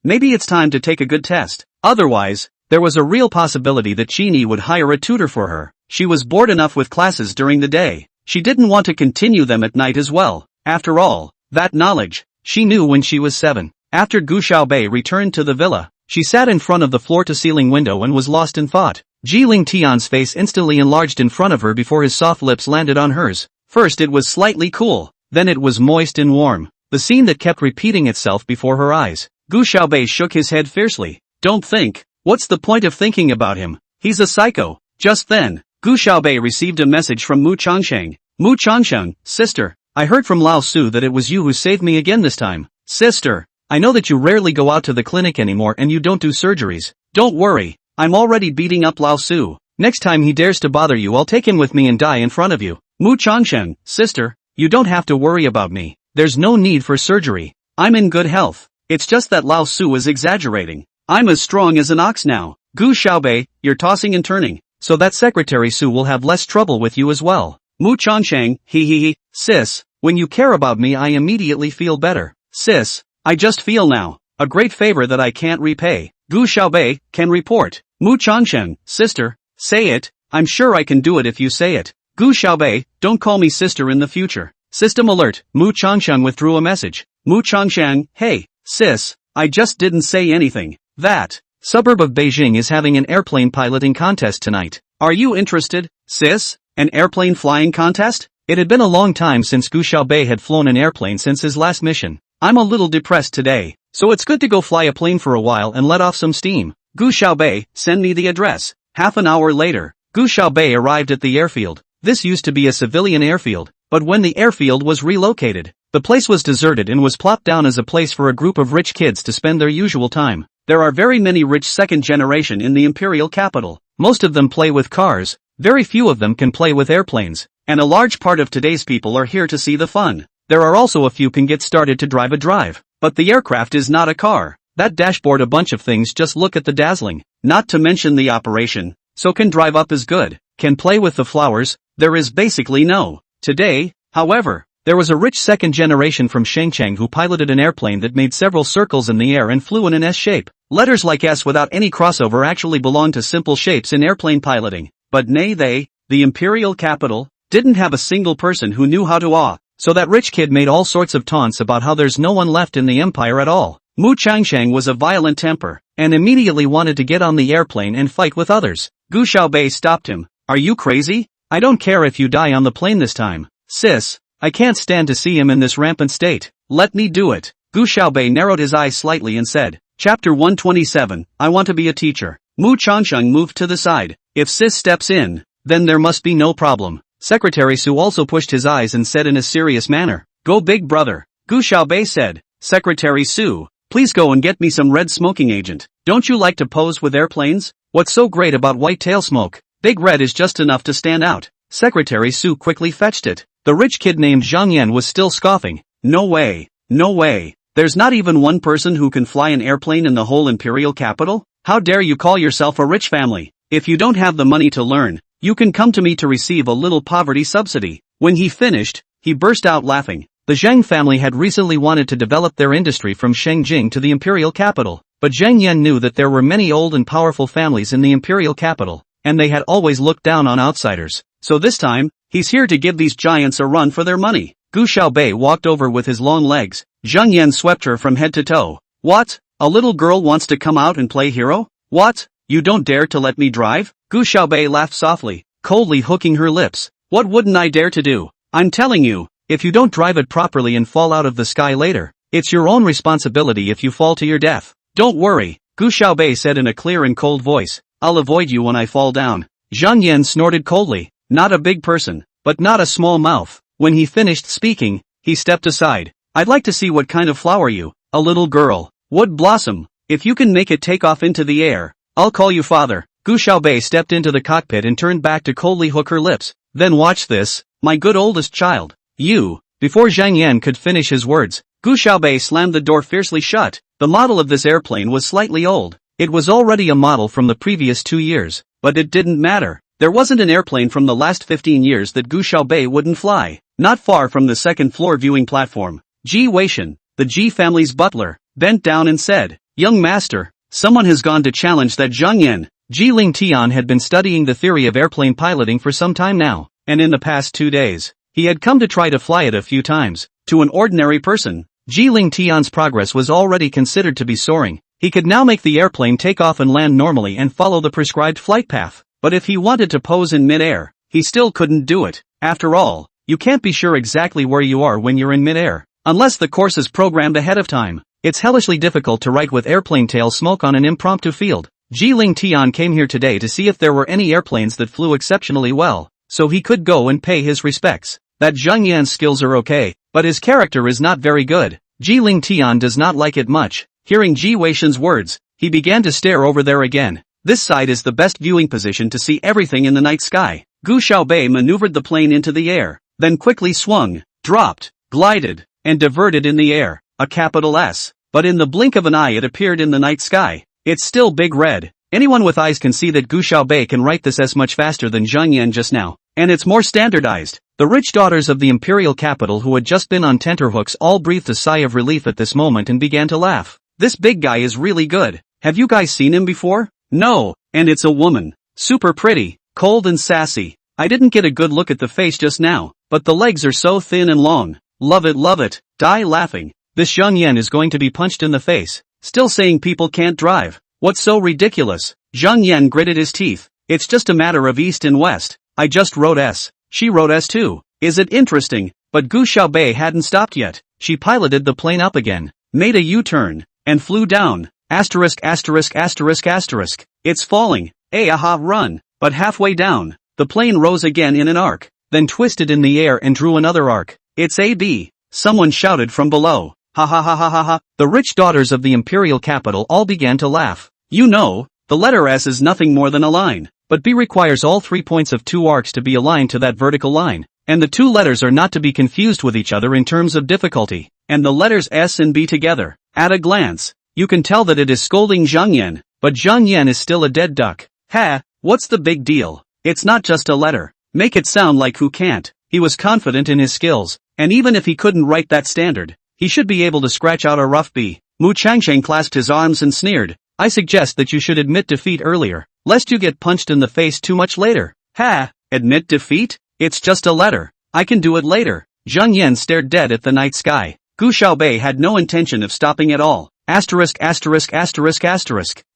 Maybe it's time to take a good test. Otherwise, there was a real possibility that Chini would hire a tutor for her. She was bored enough with classes during the day. She didn't want to continue them at night as well. After all, that knowledge, she knew when she was 7. After Gu Xiaobei returned to the villa, she sat in front of the floor-to-ceiling window and was lost in thought. Jiling Tian's face instantly enlarged in front of her before his soft lips landed on hers. First it was slightly cool, then it was moist and warm. The scene that kept repeating itself before her eyes. Gu Xiaobei shook his head fiercely. Don't think. What's the point of thinking about him? He's a psycho. Just then, Gu Xiaobei received a message from Mu Changsheng. Mu Changsheng, sister, I heard from Lao Su that it was you who saved me again this time. Sister, I know that you rarely go out to the clinic anymore and you don't do surgeries. Don't worry, I'm already beating up Lao Su. Next time he dares to bother you, I'll take him with me and die in front of you. Mu Changsheng, sister, you don't have to worry about me. There's no need for surgery. I'm in good health. It's just that Lao Su is exaggerating. I'm as strong as an ox now. Gu Xiaobei, you're tossing and turning. So that Secretary Su will have less trouble with you as well. Mu Changsheng, he. Sis, when you care about me I immediately feel better. Sis, I just feel now. A great favor that I can't repay. Gu Xiaobei, can report. Mu Changsheng, sister, say it. I'm sure I can do it if you say it. Gu Xiaobei, don't call me sister in the future. System alert, Mu Changsheng withdrew a message. Mu Changsheng, hey, sis, I just didn't say anything. That suburb of Beijing is having an airplane piloting contest tonight. Are you interested, sis? An airplane flying contest? It had been a long time since Gu Xiaobei had flown an airplane since his last mission. I'm a little depressed today, so it's good to go fly a plane for a while and let off some steam. Gu Xiaobei, send me the address. Half an hour later, Gu Xiaobei arrived at the airfield. This used to be a civilian airfield, but when the airfield was relocated, the place was deserted and was plopped down as a place for a group of rich kids to spend their usual time. There are very many rich second generation in the imperial capital. Most of them play with cars, very few of them can play with airplanes, and a large part of today's people are here to see the fun. There are also a few can get started to drive a drive, but the aircraft is not a car. That dashboard a bunch of things, just look at the dazzling, not to mention the operation, so can drive up is good, can play with the flowers, there is basically no. Today, however, there was a rich second generation from Shengcheng who piloted an airplane that made several circles in the air and flew in an S shape. Letters like S without any crossover actually belong to simple shapes in airplane piloting, but nay the imperial capital, didn't have a single person who knew how to awe, so that rich kid made all sorts of taunts about how there's no one left in the empire at all. Mu Changsheng was a violent temper, and immediately wanted to get on the airplane and fight with others. Gu Xiaobei stopped him. Are you crazy? I don't care if you die on the plane this time. Sis, I can't stand to see him in this rampant state. Let me do it. Gu Xiaobei narrowed his eyes slightly and said, Chapter 127, I want to be a teacher. Mu Changsheng moved to the side. If Sis steps in, then there must be no problem. Secretary Su also pushed his eyes and said in a serious manner, Go big brother. Gu Xiaobei said, Secretary Su, please go and get me some red smoking agent. Don't you like to pose with airplanes? What's so great about white tail smoke? Big red is just enough to stand out. Secretary Su quickly fetched it. The rich kid named Zhang Yan was still scoffing. No way. There's not even one person who can fly an airplane in the whole imperial capital? How dare you call yourself a rich family? If you don't have the money to learn, you can come to me to receive a little poverty subsidy. When he finished, he burst out laughing. The Zhang family had recently wanted to develop their industry from Shengjing to the imperial capital, but Zhang Yan knew that there were many old and powerful families in the imperial capital, and they had always looked down on outsiders. So this time, he's here to give these giants a run for their money. Gu Xiaobei walked over with his long legs, Zhang Yan swept her from head to toe. What? A little girl wants to come out and play hero? What? You don't dare to let me drive? Gu Xiaobei laughed softly, coldly hooking her lips. What wouldn't I dare to do? I'm telling you, if you don't drive it properly and fall out of the sky later, it's your own responsibility if you fall to your death. Don't worry, Gu Xiaobei said in a clear and cold voice. I'll avoid you when I fall down. Zhang Yan snorted coldly. Not a big person, but not a small mouth. When he finished speaking, he stepped aside. I'd like to see what kind of flower you, a little girl, would blossom. If you can make it take off into the air, I'll call you father. Gu Xiaobei stepped into the cockpit and turned back to coldly hook her lips. Then watch this, my good oldest child. You. Before Zhang Yan could finish his words, Gu Xiaobei slammed the door fiercely shut. The model of this airplane was slightly old. It was already a model from the previous 2 years, but it didn't matter. There wasn't an airplane from the last 15 years that Gu Xiaobei wouldn't fly. Not far from the second floor viewing platform, Ji Weishan, the Ji family's butler, bent down and said, Young master, someone has gone to challenge that Zhang Yan. Ji Lingtian had been studying the theory of airplane piloting for some time now, and in the past 2 days, he had come to try to fly it a few times. To an ordinary person, Ji Lingtian's progress was already considered to be soaring. He could now make the airplane take off and land normally and follow the prescribed flight path. But if he wanted to pose in mid-air, he still couldn't do it. After all, you can't be sure exactly where you are when you're in mid-air, unless the course is programmed ahead of time. It's hellishly difficult to write with airplane tail smoke on an impromptu field. Ji Lingtian came here today to see if there were any airplanes that flew exceptionally well, so he could go and pay his respects. That Zhang Yan's skills are okay, but his character is not very good. Ji Lingtian does not like it much. Hearing Ji Weishan's words, he began to stare over there again. This side is the best viewing position to see everything in the night sky. Gu Xiaobei maneuvered the plane into the air, then quickly swung, dropped, glided, and diverted in the air, a capital S. But in the blink of an eye it appeared in the night sky. It's still big red. Anyone with eyes can see that Gu Xiaobei can write this S much faster than Zhang Yan just now, and it's more standardized. The rich daughters of the imperial capital who had just been on tenterhooks all breathed a sigh of relief at this moment and began to laugh. This big guy is really good. Have you guys seen him before? No, and it's a woman. Super pretty, cold and sassy. I didn't get a good look at the face just now, but the legs are so thin and long. Love it, die laughing. This Zhang Yan is going to be punched in the face. Still saying people can't drive. What's so ridiculous? Zhang Yan gritted his teeth. It's just a matter of east and west. I just wrote S. She wrote S too. Is it interesting? But Gu Xiaobei hadn't stopped yet. She piloted the plane up again, made a U-turn, and flew down. Asterisk. It's falling. Aha, run. But halfway down, the plane rose again in an arc, then twisted in the air and drew another arc. It's AB. Someone shouted from below. Ha ha ha ha ha ha. The rich daughters of the imperial capital all began to laugh. You know, the letter S is nothing more than a line, but B requires all 3 points of 2 arcs to be aligned to that vertical line, and the 2 letters are not to be confused with each other in terms of difficulty, and the letters S and B together. At a glance, you can tell that it is scolding Zhang Yan, but Zhang Yan is still a dead duck. Ha, what's the big deal? It's not just a letter. Make it sound like who can't. He was confident in his skills, and even if he couldn't write that standard, he should be able to scratch out a rough B. Mu Changsheng clasped his arms and sneered. I suggest that you should admit defeat earlier, lest you get punched in the face too much later. Ha, admit defeat? It's just a letter. I can do it later. Zhang Yan stared dead at the night sky. Gu Xiaobei had no intention of stopping at all. Asterisk.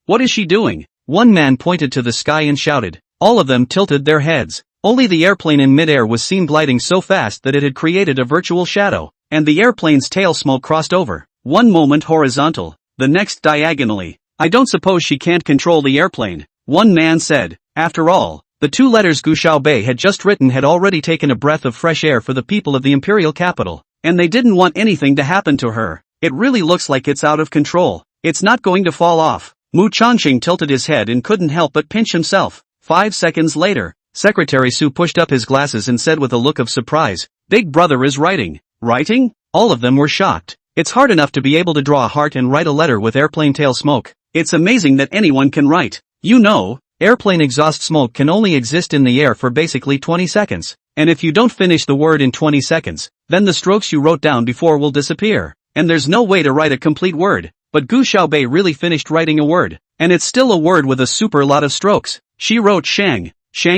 What is she doing? One man pointed to the sky and shouted. All of them tilted their heads. Only the airplane in midair was seen gliding so fast that it had created a virtual shadow, and the airplane's tail smoke crossed over, one moment horizontal, the next diagonally. I don't suppose she can't control the airplane, one man said. After all, the 2 letters Gu Xiaobei had just written had already taken a breath of fresh air for the people of the imperial capital, and they didn't want anything to happen to her. It really looks like it's out of control. It's not going to fall off. Mu Changxing tilted his head and couldn't help but pinch himself. 5 seconds later, Secretary Su pushed up his glasses and said with a look of surprise, Big brother is writing. Writing? All of them were shocked. It's hard enough to be able to draw a heart and write a letter with airplane tail smoke. It's amazing that anyone can write. You know, airplane exhaust smoke can only exist in the air for basically 20 seconds. And if you don't finish the word in 20 seconds, then the strokes you wrote down before will disappear. And there's no way to write a complete word. But Gu Xiaobei really finished writing a word. And it's still a word with a super lot of strokes. She wrote Shang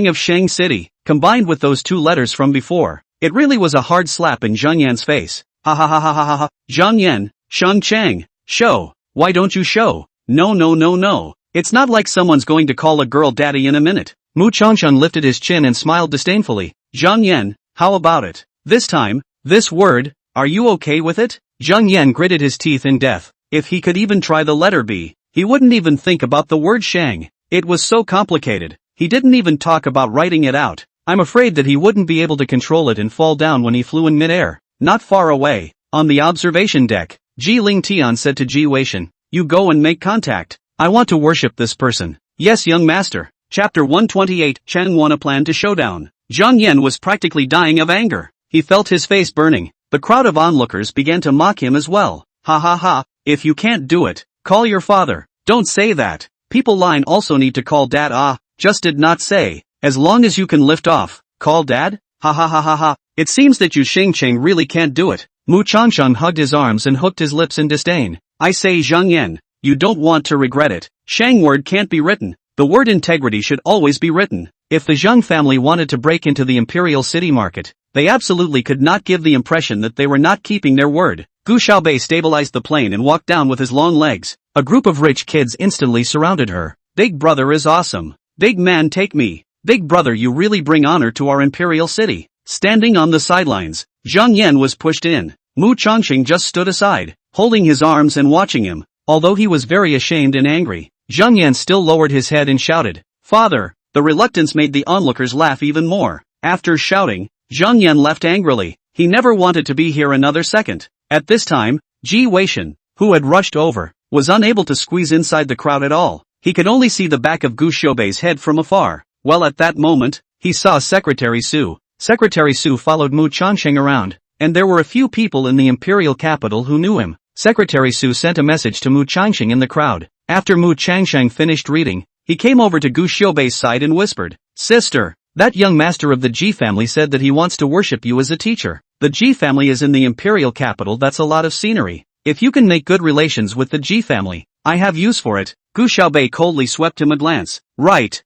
of Shang City, combined with those 2 letters from before. It really was a hard slap in Zhang Yan's face. Ha ha ha ha ha ha ha. Zhang Yan, Shang Chang, show. Why don't you show? No no no no. It's not like someone's going to call a girl daddy in a minute. Mu Changsheng lifted his chin and smiled disdainfully. Zhang Yan, how about it? This time, this word, are you okay with it? Zhang Yan gritted his teeth in death. If he could even try the letter B, he wouldn't even think about the word Shang. It was so complicated, he didn't even talk about writing it out. I'm afraid that he wouldn't be able to control it and fall down when he flew in midair. Not far away, on the observation deck, Ji Ling Tian said to Ji Weishan, you go and make contact. I want to worship this person. Yes, young master. Chapter 128, Chang Wana plan to showdown. Zhang Yan was practically dying of anger. He felt his face burning. The crowd of onlookers began to mock him as well. Ha ha ha, if you can't do it, call your father. Don't say that. People line also need to call dad. Just did not say. As long as you can lift off, call dad? Ha ha ha ha ha. It seems that you Xingcheng really can't do it. Mu Changsheng hugged his arms and hooked his lips in disdain. I say Zhang Yan, you don't want to regret it. Shang word can't be written. The word integrity should always be written. If the Zhang family wanted to break into the imperial city market, they absolutely could not give the impression that they were not keeping their word. Gu Xiaobei stabilized the plane and walked down with his long legs. A group of rich kids instantly surrounded her. Big brother is awesome. Big man take me. Big brother, you really bring honor to our imperial city. Standing on the sidelines, Zhang Yan was pushed in. Mu Changsheng just stood aside, holding his arms and watching him. Although he was very ashamed and angry, Zhang Yan still lowered his head and shouted, Father! The reluctance made the onlookers laugh even more. After shouting, Zhang Yan left angrily. He never wanted to be here another second. At this time, Ji Weishan, who had rushed over, was unable to squeeze inside the crowd at all. He could only see the back of Gu Xiaobei's head from afar. Well, at that moment, he saw Secretary Su. Secretary Su followed Mu Changsheng around, and there were a few people in the imperial capital who knew him. Secretary Su sent a message to Mu Changsheng in the crowd. After Mu Changsheng finished reading, he came over to Gu Xiaobei's side and whispered, Sister, that young master of the Ji family said that he wants to worship you as a teacher. The Ji family is in the imperial capital. That's a lot of scenery. If you can make good relations with the Ji family, I have use for it. Gu Xiaobei coldly swept him a glance. Right,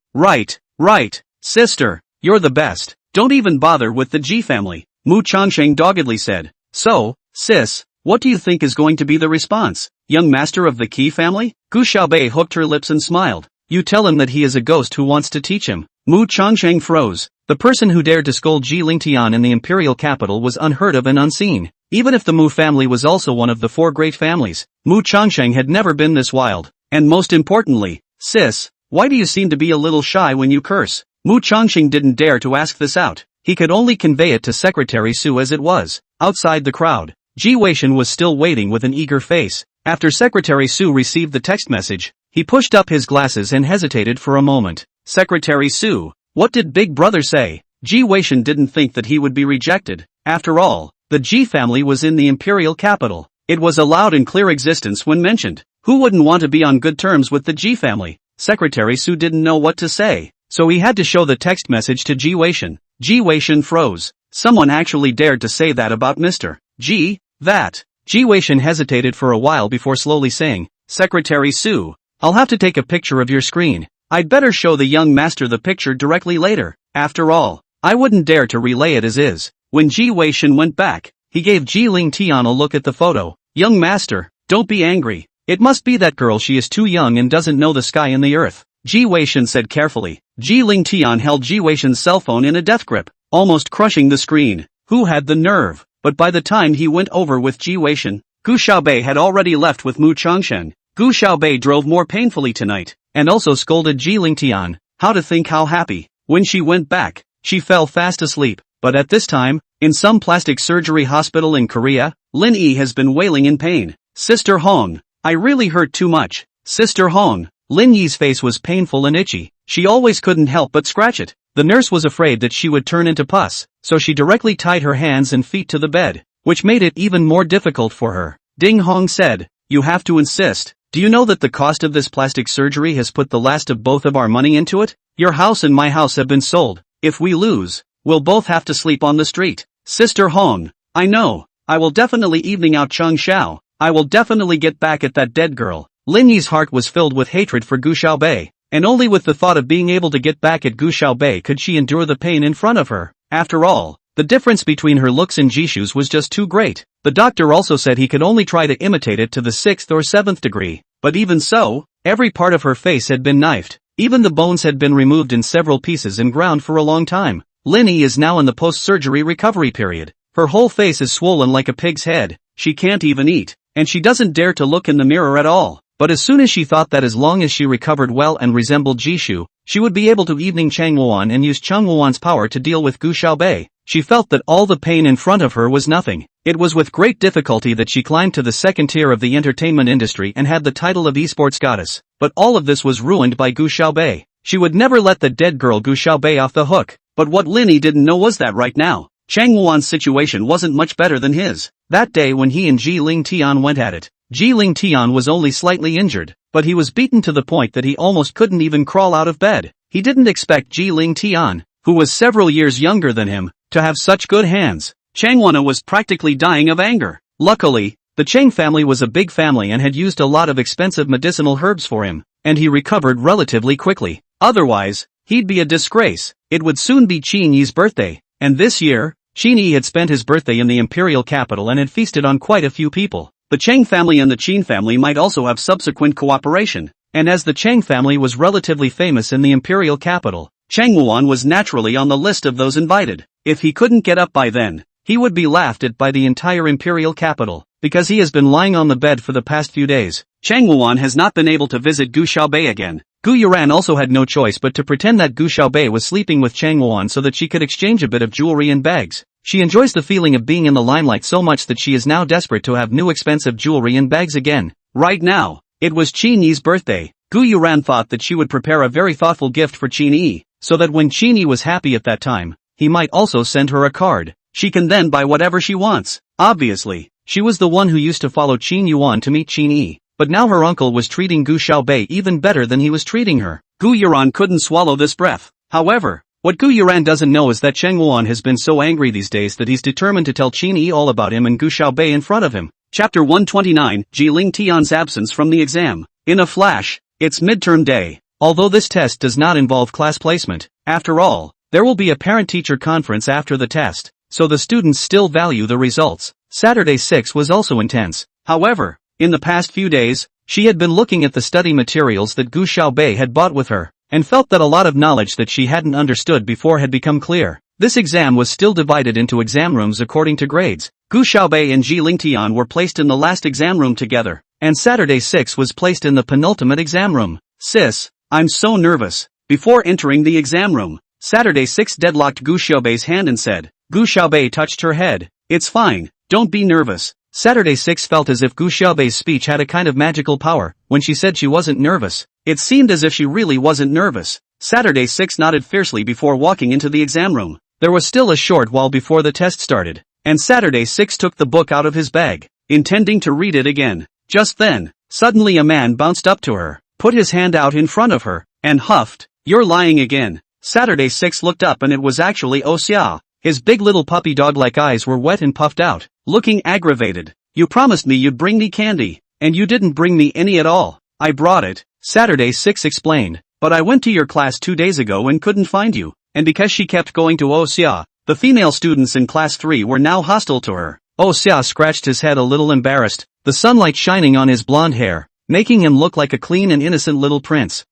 sister, you're the best. Don't even bother with the Ji family. Mu Changsheng doggedly said. So, sis, what do you think is going to be the response? Young master of the Qi family? Gu Xiaobei hooked her lips and smiled. You tell him that he is a ghost who wants to teach him. Mu Changsheng froze. The person who dared to scold Ji Lingtian in the imperial capital was unheard of and unseen. Even if the Mu family was also one of the four great families, Mu Changsheng had never been this wild. And most importantly, sis, why do you seem to be a little shy when you curse? Mu Changsheng didn't dare to ask this out. He could only convey it to Secretary Su as it was. Outside the crowd, Ji Weishan was still waiting with an eager face. After Secretary Su received the text message, he pushed up his glasses and hesitated for a moment. Secretary Su, what did Big Brother say? Ji Weishan didn't think that he would be rejected. After all, the Ji family was in the imperial capital. It was a loud and clear existence when mentioned. Who wouldn't want to be on good terms with the Ji family? Secretary Su didn't know what to say, so he had to show the text message to Ji Weishan. Ji Weishan froze. Someone actually dared to say that about Mr. Ji, that. Ji Weishan hesitated for a while before slowly saying, Secretary Su, I'll have to take a picture of your screen. I'd better show the young master the picture directly later. After all, I wouldn't dare to relay it as is. When Ji Weishan went back, he gave Ji Lingtian a look at the photo. Young master, don't be angry. It must be that girl. She is too young and doesn't know the sky and the earth. Ji Weishan said carefully. Ji Lingtian held Ji Weishan's cell phone in a death grip, almost crushing the screen. Who had the nerve? But by the time he went over with Ji Weishan, Gu Xiaobei had already left with Mu Changsheng. Gu Xiaobei drove more painfully tonight, and also scolded Ji Lingtian. How to think how happy. When she went back, she fell fast asleep. But at this time, in some plastic surgery hospital in Korea, Lin Yi has been wailing in pain. Sister Hong, I really hurt too much. Sister Hong. Lin Yi's face was painful and itchy. She always couldn't help but scratch it. The nurse was afraid that she would turn into pus, so she directly tied her hands and feet to the bed, which made it even more difficult for her. Ding Hong said, you have to insist. Do you know that the cost of this plastic surgery has put the last of both of our money into it? Your house and my house have been sold. If we lose, we'll both have to sleep on the street. Sister Hong, I know. I will definitely evening out Cheng Xiao. I will definitely get back at that dead girl. Lin Yi's heart was filled with hatred for Gu Xiaobei, and only with the thought of being able to get back at Gu Xiaobei could she endure the pain in front of her. After all, the The difference between her looks and Jishu's was just too great. The doctor also said he could only try to imitate it to the 6th or 7th degree. But even so, every part of her face had been knifed. Even the bones had been removed in several pieces and ground for a long time. Linny is now in the post-surgery recovery period. Her whole face is swollen like a pig's head. She can't even eat. And she doesn't dare to look in the mirror at all. But as soon as she thought that as long as she recovered well and resembled Jishu, she would be able to evening Changwon and use Changwon's power to deal with Gu Xiaobei, she felt that all the pain in front of her was nothing. It was with great difficulty that she climbed to the second tier of the entertainment industry and had the title of esports goddess. But all of this was ruined by Gu Xiaobei. She would never let the dead girl Gu Xiaobei off the hook. But what Linny didn't know was that right now, Changwon's situation wasn't much better than his. That day when he and Ji Ling Tian went at it, Ji Ling Tian was only slightly injured, but he was beaten to the point that he almost couldn't even crawl out of bed. He didn't expect Ji Ling Tian, who was several years younger than him, to have such good hands. Changwon was practically dying of anger. Luckily, the Chang family was a big family and had used a lot of expensive medicinal herbs for him, and he recovered relatively quickly. Otherwise, he'd be a disgrace. It would soon be Qin Yi's birthday, and this year, Qin Yi had spent his birthday in the imperial capital and had feasted on quite a few people. The Chang family and the Qin family might also have subsequent cooperation, and as the Chang family was relatively famous in the imperial capital, Changwon was naturally on the list of those invited. If he couldn't get up by then, he would be laughed at by the entire imperial capital, because he has been lying on the bed for the past few days. Changwon has not been able to visit Gu Xiaobei again. Gu Yuran also had no choice but to pretend that Gu Xiaobei was sleeping with Changwon so that she could exchange a bit of jewelry and bags. She enjoys the feeling of being in the limelight so much that she is now desperate to have new expensive jewelry and bags again. Right now, it was Qin Yi's birthday. Gu Yuran thought that she would prepare a very thoughtful gift for Qin Yi, so that when Qin Yi was happy at that time, he might also send her a card. She can then buy whatever she wants. Obviously, she was the one who used to follow Qin Yuan to meet Qin Yi, but now her uncle was treating Gu Xiaobei even better than he was treating her. Gu Yuran couldn't swallow this breath. However, what Gu Yuran doesn't know is that Changwon has been so angry these days that he's determined to tell Qin Yi all about him and Gu Xiaobei in front of him. Chapter 129, Ji Ling Tian's absence from the exam. In a flash, it's midterm day. Although this test does not involve class placement, after all, there will be a parent-teacher conference after the test, so the students still value the results. Saturday 6 was also intense. However, in the past few days, she had been looking at the study materials that Gu Xiaobei had bought with her, and felt that a lot of knowledge that she hadn't understood before had become clear. This exam was still divided into exam rooms according to grades. Gu Xiaobei and Ji Lingtian were placed in the last exam room together, and Saturday 6 was placed in the penultimate exam room. Sis, I'm so nervous. Before entering the exam room, Saturday 6 deadlocked Gu Xiaobei's hand and said. Gu Xiaobei touched her head. It's fine, don't be nervous. Saturday 6 felt as if Gu Xiaobei's speech had a kind of magical power. When she said she wasn't nervous, it seemed as if she really wasn't nervous. Saturday 6 nodded fiercely before walking into the exam room. There was still a short while before the test started, and Saturday 6 took the book out of his bag, intending to read it again. Just then, suddenly a man bounced up to her, put his hand out in front of her, and huffed. You're lying again. Saturday 6 looked up and it was actually Xia. His big little puppy dog-like eyes were wet and puffed out, looking aggravated. You promised me you'd bring me candy, and you didn't bring me any at all. I brought it, Saturday 6 explained, but I went to your class 2 days ago and couldn't find you. And because she kept going to Xia, the female students in class 3 were now hostile to her. Xia scratched his head a little embarrassed, the sunlight shining on his blonde hair, making him look like a clean and innocent little prince.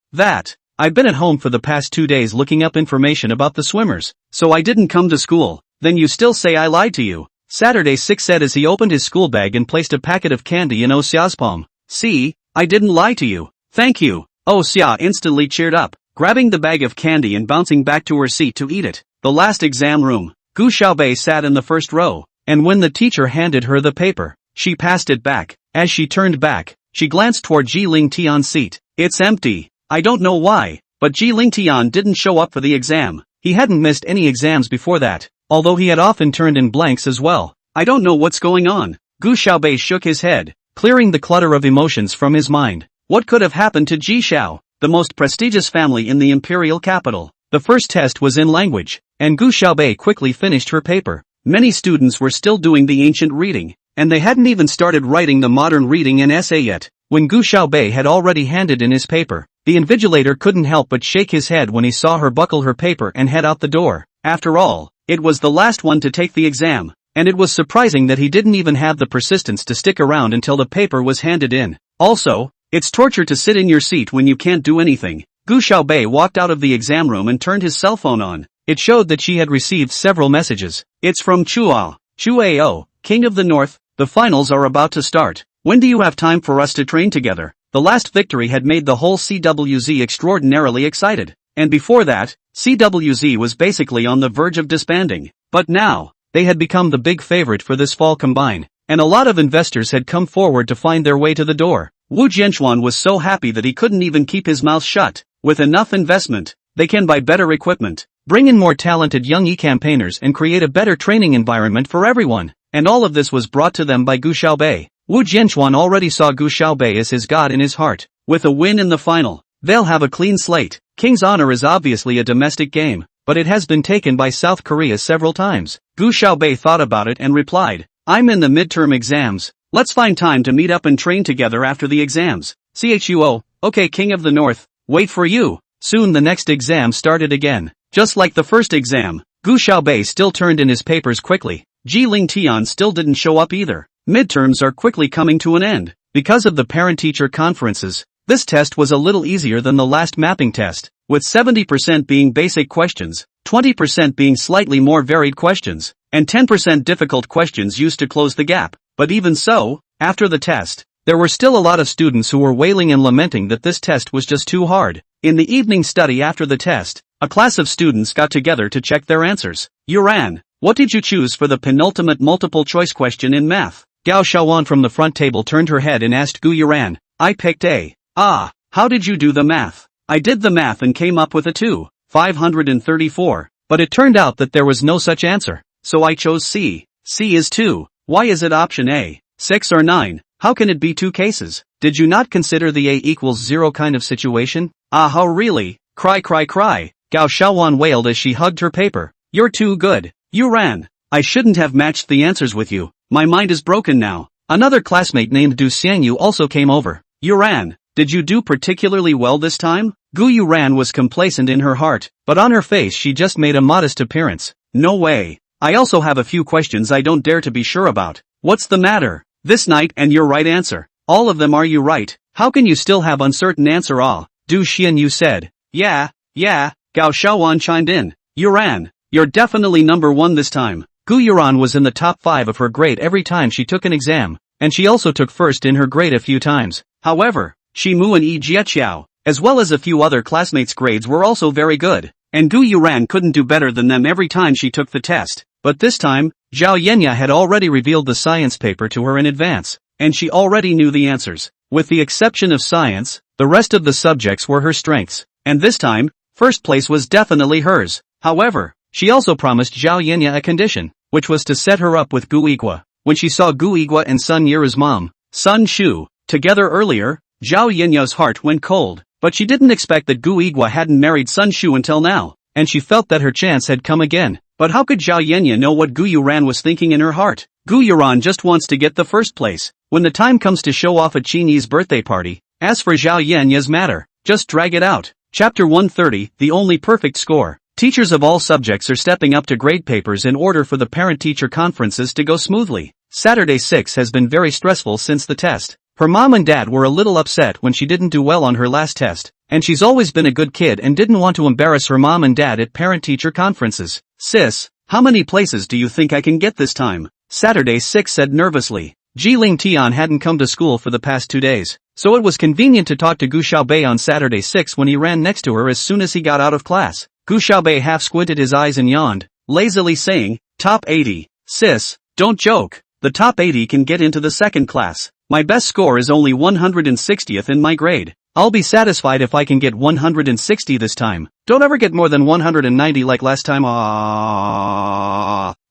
I've been at home for the past 2 days looking up information about the swimmers, so I didn't come to school. Then you still say I lied to you, Saturday 6 said as he opened his school bag and placed a packet of candy in Xia's palm. See, I didn't lie to you. Thank you. Xia instantly cheered up, grabbing the bag of candy and bouncing back to her seat to eat it. The last exam room. Gu Xiaobei sat in the first row, and when the teacher handed her the paper, she passed it back. As she turned back, she glanced toward Ji Lingtian's seat. It's empty. I don't know why, but Ji Lingtian didn't show up for the exam. He hadn't missed any exams before that, although he had often turned in blanks as well. I don't know what's going on. Gu Xiaobei shook his head, clearing the clutter of emotions from his mind. What could have happened to Ji Xiao, the most prestigious family in the imperial capital? The first test was in language, and Gu Xiaobei quickly finished her paper. Many students were still doing the ancient reading, and they hadn't even started writing the modern reading and essay yet, when Gu Xiaobei had already handed in his paper. The invigilator couldn't help but shake his head when he saw her buckle her paper and head out the door. After all, It was the last one to take the exam, and it was surprising that he didn't even have the persistence to stick around until the paper was handed in. Also, it's torture to sit in your seat when you can't do anything. Gu Xiaobei walked out of the exam room and turned his cell phone on. It showed that she had received several messages. It's from Chuao. Chuao, King of the North, the finals are about to start. When do you have time for us to train together? The last victory had made the whole CWZ extraordinarily excited. And before that, CWZ was basically on the verge of disbanding. But now, they had become the big favorite for this fall combine, and a lot of investors had come forward to find their way to the door. Wu Jianchuan was so happy that he couldn't even keep his mouth shut. With enough investment, they can buy better equipment, bring in more talented young e-campaigners and create a better training environment for everyone. And all of this was brought to them by Gu Xiaobei. Wu Jianchuan already saw Gu Xiaobei as his god in his heart. With a win in the final, they'll have a clean slate. King's Honor is obviously a domestic game, but it has been taken by South Korea several times. Gu Xiaobei thought about it and replied, I'm in the midterm exams. Let's find time to meet up and train together after the exams. Chuo, okay King of the North, wait for you. Soon the next exam started again. Just like the first exam, Gu Xiaobei still turned in his papers quickly. Jiling Tian still didn't show up either. Midterms are quickly coming to an end. Because of the parent-teacher conferences, this test was a little easier than the last mapping test, with 70% being basic questions, 20% being slightly more varied questions, and 10% difficult questions used to close the gap. But even so, after the test, there were still a lot of students who were wailing and lamenting that this test was just too hard. In the evening study after the test, a class of students got together to check their answers. Yuran, what did you choose for the penultimate multiple choice question in math? Gao Xiaowan from the front table turned her head and asked Gu Yuran. I picked A. Ah, how did you do the math? I did the math and came up with a 2,534, but it turned out that there was no such answer, so I chose C. C is 2. Why is it option A, 6 or 9? How can it be two cases? Did you not consider the A equals 0 kind of situation? Ah, how really? Cry cry cry. Gao Xiaowan wailed as she hugged her paper. You're too good. Yuran, I shouldn't have matched the answers with you. My mind is broken now. Another classmate named Du Xiangyu also came over. Yuran, did you do particularly well this time? Gu Yuran was complacent in her heart, but on her face she just made a modest appearance. No way. I also have a few questions I don't dare to be sure about. What's the matter? This night and your right answer. All of them are you right? How can you still have uncertain answer? Ah, Du Xiangyu said. Yeah, Gao Xiaowan chimed in. Yuran, you're definitely number 1 this time. Gu Yuran was in the top 5 of her grade every time she took an exam, and she also took first in her grade a few times. However, Shi Mu and Yi Jieqiao, as well as a few other classmates' grades were also very good, and Gu Yuran couldn't do better than them every time she took the test. But this time, Zhao Yenya had already revealed the science paper to her in advance, and she already knew the answers. With the exception of science, the rest of the subjects were her strengths, and this time, first place was definitely hers. However, she also promised Zhao Yenya a condition, which was to set her up with Gu Igua. When she saw Gu Igua and Sun Yira's mom, Sun Shu, together earlier, Zhao Yenya's heart went cold, but she didn't expect that Gu Igua hadn't married Sun Shu until now, and she felt that her chance had come again. But how could Zhao Yenya know what Gu Yuran was thinking in her heart? Gu Yuran just wants to get the first place. When the time comes to show off at Qinyi's birthday party, as for Zhao Yenya's matter, just drag it out. Chapter 130, The Only Perfect Score. Teachers of all subjects are stepping up to grade papers in order for the parent-teacher conferences to go smoothly. Saturday 6 has been very stressful since the test. Her mom and dad were a little upset when she didn't do well on her last test, and she's always been a good kid and didn't want to embarrass her mom and dad at parent-teacher conferences. Sis, how many places do you think I can get this time? Saturday 6 said nervously. Jiling Tian hadn't come to school for the past 2 days, so it was convenient to talk to Gu Xiaobei on Saturday 6 when he ran next to her as soon as he got out of class. Gu Xiaobei half squinted his eyes and yawned, lazily saying, Top 80. Sis, don't joke. The top 80 can get into the second class. My best score is only 160th in my grade. I'll be satisfied if I can get 160 this time. Don't ever get more than 190 like last time.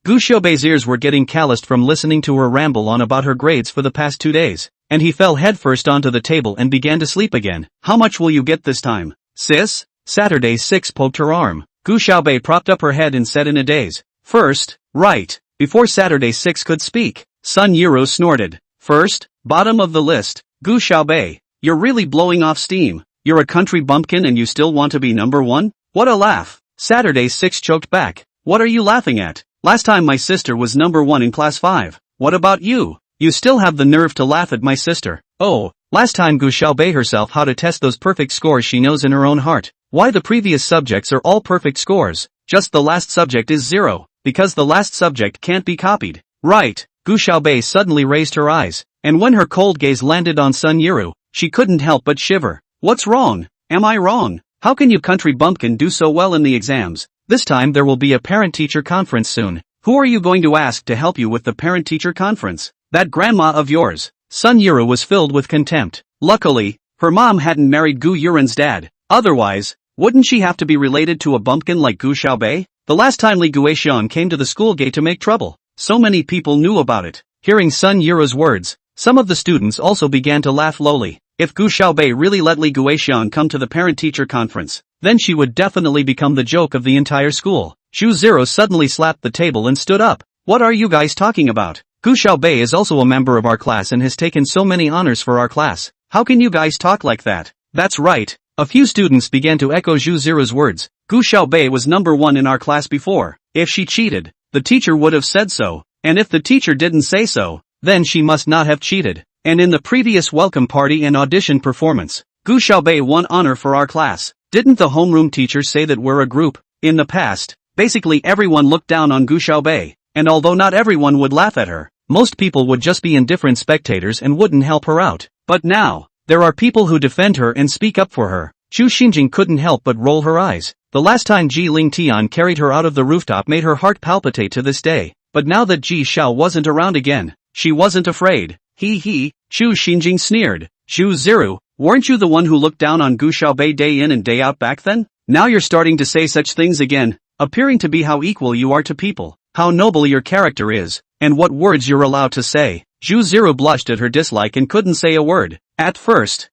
Gu Xiaobei's ears were getting calloused from listening to her ramble on about her grades for the past 2 days, and he fell headfirst onto the table and began to sleep again. How much will you get this time? Sis? Saturday 6 poked her arm. Gu Xiaobei propped up her head and said in a daze. First, right. Before Saturday 6 could speak, Sun Yiro snorted. First, bottom of the list. Gu Xiaobei, you're really blowing off steam. You're a country bumpkin and you still want to be number 1? What a laugh. Saturday 6 choked back. What are you laughing at? Last time my sister was number 1 in class 5. What about you? You still have the nerve to laugh at my sister. Oh, last time Gu Xiaobei herself how to test those perfect scores she knows in her own heart. Why the previous subjects are all perfect scores, just the last subject is 0, because the last subject can't be copied. Right, Gu Xiaobei suddenly raised her eyes, and when her cold gaze landed on Sun Yiru, she couldn't help but shiver. What's wrong? Am I wrong? How can you country bumpkin do so well in the exams? This time there will be a parent-teacher conference soon. Who are you going to ask to help you with the parent-teacher conference? That grandma of yours. Sun Yiru was filled with contempt. Luckily, her mom hadn't married Gu Yuren's dad. Otherwise, wouldn't she have to be related to a bumpkin like Gu Xiaobei? The last time Li Guixian came to the school gate to make trouble, so many people knew about it. Hearing Sun Yiru's words, some of the students also began to laugh lowly. If Gu Xiaobei really let Li Guixian come to the parent-teacher conference, then she would definitely become the joke of the entire school. Zhu Zero suddenly slapped the table and stood up. What are you guys talking about? Gu Xiaobei is also a member of our class and has taken so many honors for our class. How can you guys talk like that? That's right. A few students began to echo Zhu Zero's words. Gu Xiaobei was number 1 in our class before. If she cheated, the teacher would have said so. And if the teacher didn't say so, then she must not have cheated. And in the previous welcome party and audition performance, Gu Xiaobei won honor for our class. Didn't the homeroom teacher say that we're a group? In the past, basically everyone looked down on Gu Xiaobei. And although not everyone would laugh at her, most people would just be indifferent spectators and wouldn't help her out. But now, there are people who defend her and speak up for her. Chu Xinjing couldn't help but roll her eyes. The last time Ji Lingtian carried her out of the rooftop made her heart palpitate to this day. But now that Ji Xiao wasn't around again, she wasn't afraid. He, Chu Xinjing sneered. Zhu Zero, weren't you the one who looked down on Gu Xiaobei day in and day out back then? Now you're starting to say such things again, appearing to be how equal you are to people, how noble your character is, and what words you're allowed to say. Zhu Zero blushed at her dislike and couldn't say a word. At first,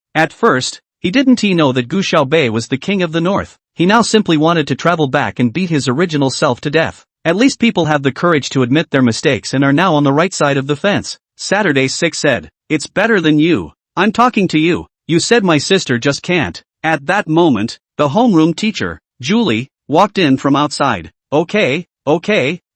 he didn't know that Gu Xiaobei was the king of the north. He now simply wanted to travel back and beat his original self to death. At least people have the courage to admit their mistakes and are now on the right side of the fence. Saturday 6 said, "It's better than you. I'm talking to you. You said my sister just can't." At that moment, the homeroom teacher, Julie, walked in from outside. Okay,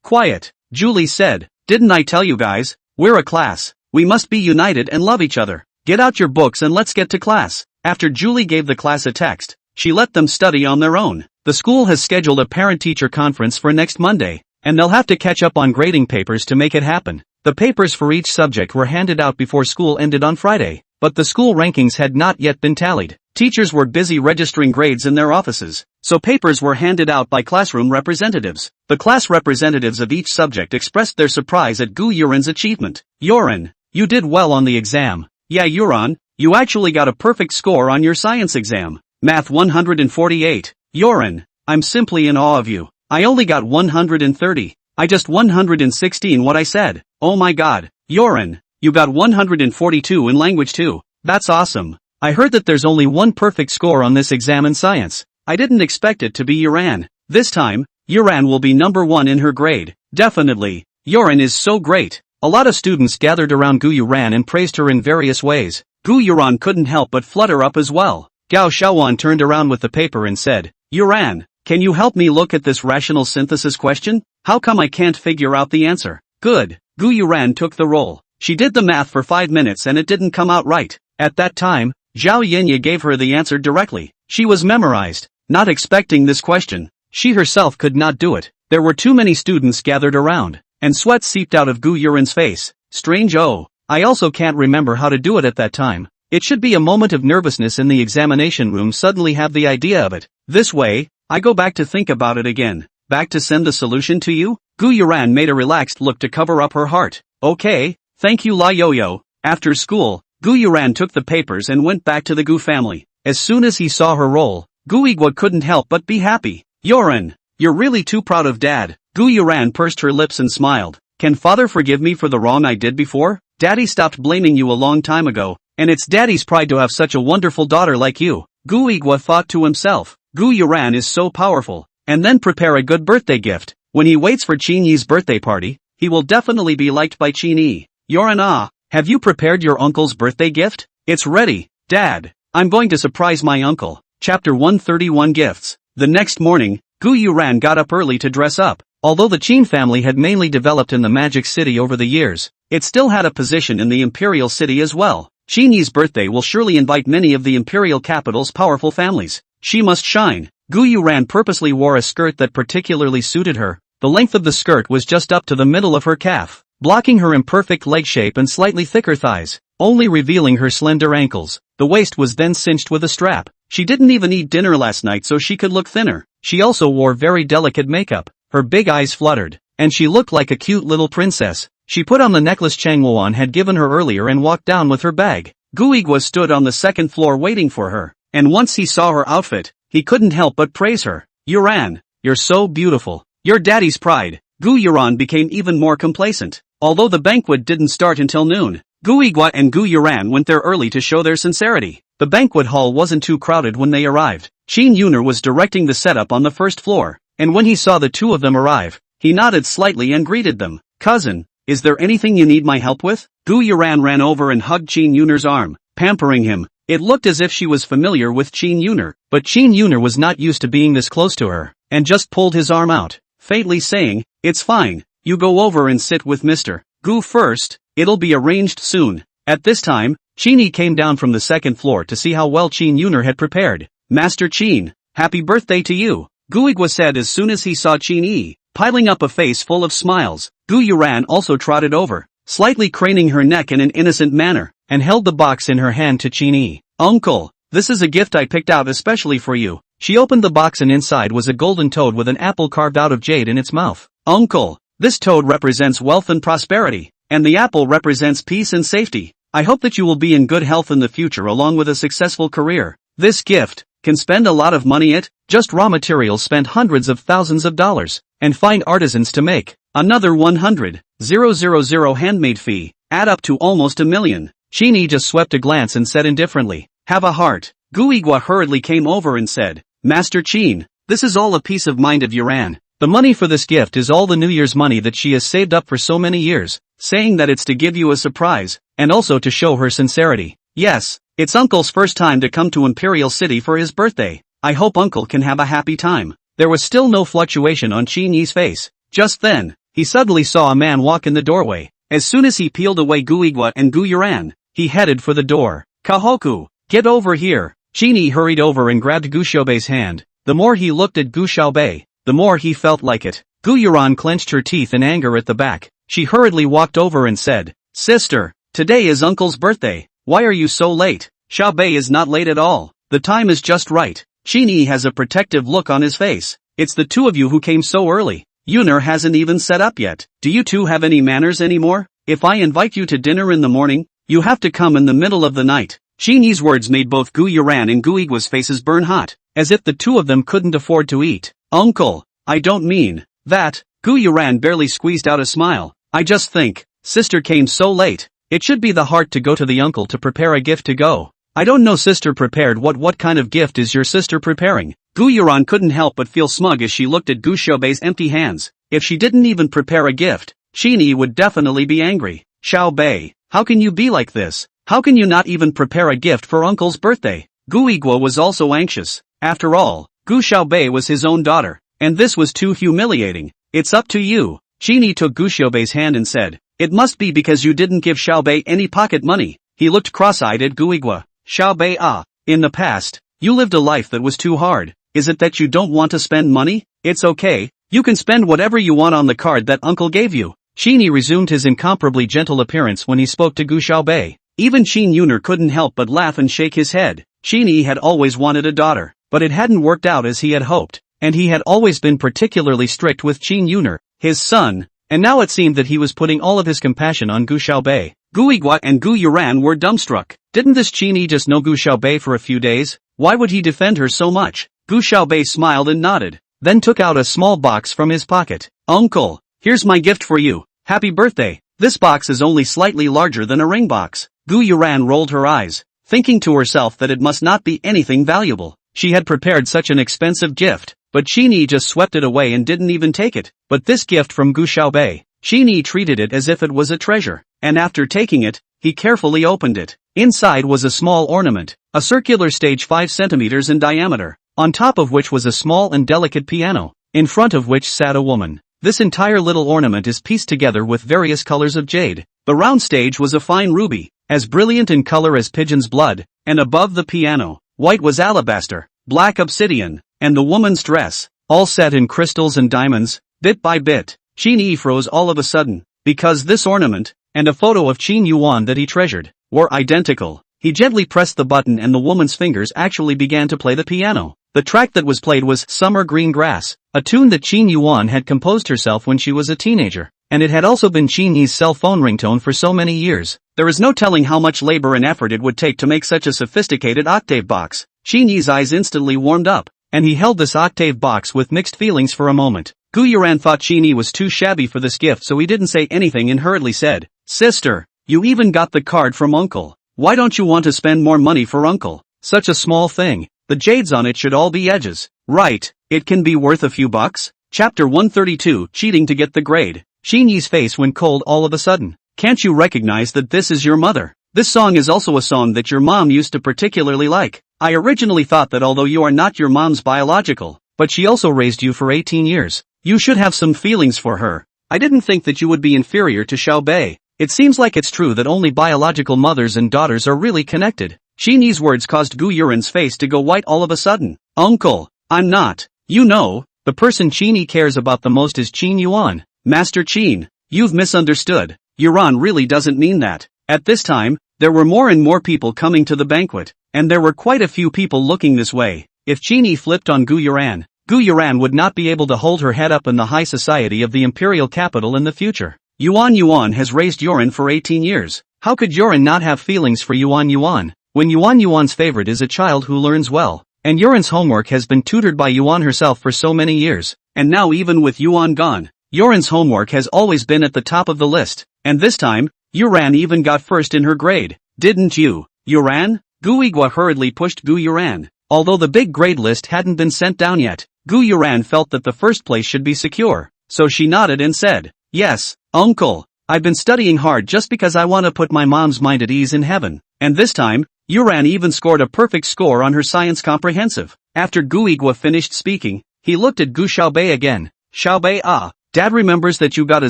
quiet, Julie said. Didn't I tell you guys? We're a class. We must be united and love each other. Get out your books and let's get to class. After Julie gave the class a text, she let them study on their own. The school has scheduled a parent-teacher conference for next Monday, and they'll have to catch up on grading papers to make it happen. The papers for each subject were handed out before school ended on Friday, but the school rankings had not yet been tallied. Teachers were busy registering grades in their offices, so papers were handed out by classroom representatives. The class representatives of each subject expressed their surprise at Gu Yuren's achievement. Yuren, you did well on the exam. Yeah, Yuren, you actually got a perfect score on your science exam. Math 148. Yuren, I'm simply in awe of you. I only got 130. I just 116 what I said. Oh my god, Yuren, you got 142 in language too. That's awesome. I heard that there's only one perfect score on this exam in science. I didn't expect it to be Yuren. This time, Yuren will be number 1 in her grade. Definitely. Yuren is so great. A lot of students gathered around Gu Yuren and praised her in various ways. Gu Yuren couldn't help but flutter up as well. Gao Xiaowan turned around with the paper and said, Yuren, can you help me look at this rational synthesis question? How come I can't figure out the answer? Good. Gu Yuren took the role. She did the math for 5 minutes and it didn't come out right. At that time, Zhao Yinya gave her the answer directly. She was memorized, not expecting this question. She herself could not do it. There were too many students gathered around, and sweat seeped out of Gu Yuren's face. Strange. I also can't remember how to do it at that time. It should be a moment of nervousness in the examination room, suddenly have the idea of it. This way, I go back to think about it again. Back to send the solution to you? Gu Yuren made a relaxed look to cover up her heart. Okay, thank you La Yo-Yo. After school, Gu Yuren took the papers and went back to the Gu family. As soon as he saw her roll, Gu Igwa couldn't help but be happy. Yuren, you're really too proud of dad. Gu Yuren pursed her lips and smiled. Can father forgive me for the wrong I did before? Daddy stopped blaming you a long time ago, and it's daddy's pride to have such a wonderful daughter like you. Gu Igwa thought to himself. Gu Yuren is so powerful. And then prepare a good birthday gift. When he waits for Qin Yi's birthday party, he will definitely be liked by Qin Yi. Yuren, have you prepared your uncle's birthday gift? It's ready, Dad. I'm going to surprise my uncle. Chapter 131 Gifts. The next morning, Gu Yuren got up early to dress up. Although the Qin family had mainly developed in the Magic City over the years, it still had a position in the Imperial City as well. Qin Yi's birthday will surely invite many of the Imperial capital's powerful families. She must shine. Gu Yuran purposely wore a skirt that particularly suited her. The length of the skirt was just up to the middle of her calf, blocking her imperfect leg shape and slightly thicker thighs, only revealing her slender ankles. The waist was then cinched with a strap. She didn't even eat dinner last night so she could look thinner. She also wore very delicate makeup. Her big eyes fluttered, and she looked like a cute little princess. She put on the necklace Chang Wuan had given her earlier and walked down with her bag. Gu Yigua stood on the second floor waiting for her, and once he saw her outfit, he couldn't help but praise her. Yuran, you're so beautiful. You're daddy's pride. Gu Yuran became even more complacent. Although the banquet didn't start until noon, Gu Yigua and Gu Yuran went there early to show their sincerity. The banquet hall wasn't too crowded when they arrived. Qin Yuner was directing the setup on the first floor, and when he saw the two of them arrive, he nodded slightly and greeted them. Cousin, is there anything you need my help with? Gu Yuran ran over and hugged Qin Yuner's arm, pampering him. It looked as if she was familiar with Qin Yuner, but Qin Yuner was not used to being this close to her, and just pulled his arm out, faintly saying, "It's fine, you go over and sit with Mr. Gu first, it'll be arranged soon." At this time, Qin Yi came down from the second floor to see how well Qin Yuner had prepared. "Master Qin, happy birthday to you," Gu Yigua said as soon as he saw Qin Yi, piling up a face full of smiles. Gu Yuran also trotted over, slightly craning her neck in an innocent manner, and held the box in her hand to Qin Yi. "Uncle, this is a gift I picked out especially for you." She opened the box and inside was a golden toad with an apple carved out of jade in its mouth. "Uncle, this toad represents wealth and prosperity, and the apple represents peace and safety. I hope that you will be in good health in the future along with a successful career. This gift can spend a lot of money. It just raw materials spent hundreds of thousands of dollars, and find artisans to make. Another 100,000 handmade fee, add up to almost $1 million. Qin Yi just swept a glance and said indifferently, "Have a heart." Gu Yigua hurriedly came over and said, "Master Qin, this is all a peace of mind of Yuran. The money for this gift is all the New Year's money that she has saved up for so many years, saying that it's to give you a surprise, and also to show her sincerity. Yes, it's Uncle's first time to come to Imperial City for his birthday. I hope Uncle can have a happy time." There was still no fluctuation on Qin Yi's face. Just then, he suddenly saw a man walk in the doorway. As soon as he peeled away Gu Yigua and Gu Yuran, he headed for the door. "Kahoku, get over here." Qin Yi hurried over and grabbed Gu Xiaobei's hand. The more he looked at Gu Xiaobei, the more he felt like it. Gu Yuran clenched her teeth in anger at the back. She hurriedly walked over and said, "Sister, today is Uncle's birthday. Why are you so late?" "Xiaobei is not late at all. The time is just right." Qin Yi has a protective look on his face. "It's the two of you who came so early. Yuner hasn't even set up yet. Do you two have any manners anymore? If I invite you to dinner in the morning, you have to come in the middle of the night." Qin Yi's words made both Gu Yuran and Gu Yigua's faces burn hot, as if the two of them couldn't afford to eat. "Uncle, I don't mean that." Gu Yuran barely squeezed out a smile. "I just think, sister came so late. It should be the heart to go to the uncle to prepare a gift to go." "I don't know sister prepared what kind of gift is your sister preparing?" Gu Yuran couldn't help but feel smug as she looked at Gu Xiaobei's empty hands. If she didn't even prepare a gift, Qin Yi would definitely be angry. "Xiaobei, how can you be like this? How can you not even prepare a gift for Uncle's birthday?" Gu Yigua was also anxious. After all, Gu Xiaobei was his own daughter, and this was too humiliating. "It's up to you." Qin Yi took Gu Xiaobei's hand and said, "It must be because you didn't give Xiaobei any pocket money." He looked cross-eyed at Gu Yigua. "Xiaobei, in the past, you lived a life that was too hard. Is it that you don't want to spend money? It's okay, you can spend whatever you want on the card that Uncle gave you." Qin Yi resumed his incomparably gentle appearance when he spoke to Gu Xiaobei. Even Qin Yuner couldn't help but laugh and shake his head. Qin Yi had always wanted a daughter, but it hadn't worked out as he had hoped, and he had always been particularly strict with Qin Yuner, his son, and now it seemed that he was putting all of his compassion on Gu Xiaobei. Gu Yigua and Gu Yuran were dumbstruck. Didn't this Qin Yi just know Gu Xiaobei for a few days? Why would he defend her so much? Gu Xiaobei smiled and nodded, then took out a small box from his pocket. "Uncle, here's my gift for you. Happy birthday." This box is only slightly larger than a ring box. Gu Yuran rolled her eyes, thinking to herself that it must not be anything valuable. She had prepared such an expensive gift, but Qin Yi just swept it away and didn't even take it. But this gift from Gu Xiaobei, Qin Yi treated it as if it was a treasure, and after taking it, he carefully opened it. Inside was a small ornament, a circular stage 5 centimeters in diameter, on top of which was a small and delicate piano, in front of which sat a woman. This entire little ornament is pieced together with various colors of jade. The round stage was a fine ruby, as brilliant in color as pigeon's blood, and above the piano, white was alabaster, black obsidian, and the woman's dress, all set in crystals and diamonds. Bit by bit, Qin Yi froze all of a sudden, because this ornament, and a photo of Qin Yuan that he treasured, were identical. He gently pressed the button and the woman's fingers actually began to play the piano. The track that was played was Summer Green Grass, a tune that Qin Yuan had composed herself when she was a teenager, and it had also been Qin Yi's cell phone ringtone for so many years. There is no telling how much labor and effort it would take to make such a sophisticated octave box. Qin Yi's eyes instantly warmed up, and he held this octave box with mixed feelings for a moment. Gu Yuran thought Qin Yi was too shabby for this gift, so he didn't say anything and hurriedly said, "Sister, you even got the card from Uncle. Why don't you want to spend more money for Uncle? Such a small thing. The jades on it should all be edges. Right, it can be worth a few bucks." Chapter 132, Cheating to Get the Grade. Qin Yi's face went cold all of a sudden. "Can't you recognize that this is your mother? This song is also a song that your mom used to particularly like. I originally thought that although you are not your mom's biological, but she also raised you for 18 years, you should have some feelings for her. I didn't think that you would be inferior to Xiao Bei. It seems like it's true that only biological mothers and daughters are really connected." Qin Yi's words caused Gu Yuran's face to go white all of a sudden. "Uncle, I'm not. You know, the person Qin Yi cares about the most is Qin Yuan." "Master Qin, you've misunderstood. Yuran really doesn't mean that." At this time, there were more and more people coming to the banquet, and there were quite a few people looking this way. If Qin Yi flipped on Gu Yuran would not be able to hold her head up in the high society of the imperial capital in the future. Yuan has raised Yuran for 18 years. How could Yuran not have feelings for Yuan? When Yuan's favorite is a child who learns well, and Yuran's homework has been tutored by Yuan herself for so many years, and now even with Yuan gone, Yuran's homework has always been at the top of the list, and this time, Yuran even got first in her grade. "Didn't you, Yuran?" Gu Yigua hurriedly pushed Gu Yuran. Although the big grade list hadn't been sent down yet, Gu Yuran felt that the first place should be secure, so she nodded and said, "Yes, Uncle, I've been studying hard just because I want to put my mom's mind at ease in heaven." And this time, Yuran even scored a perfect score on her science comprehensive. After Gu Yigua finished speaking, he looked at Gu Xiaobei again. "Xiaobei, Dad remembers that you got a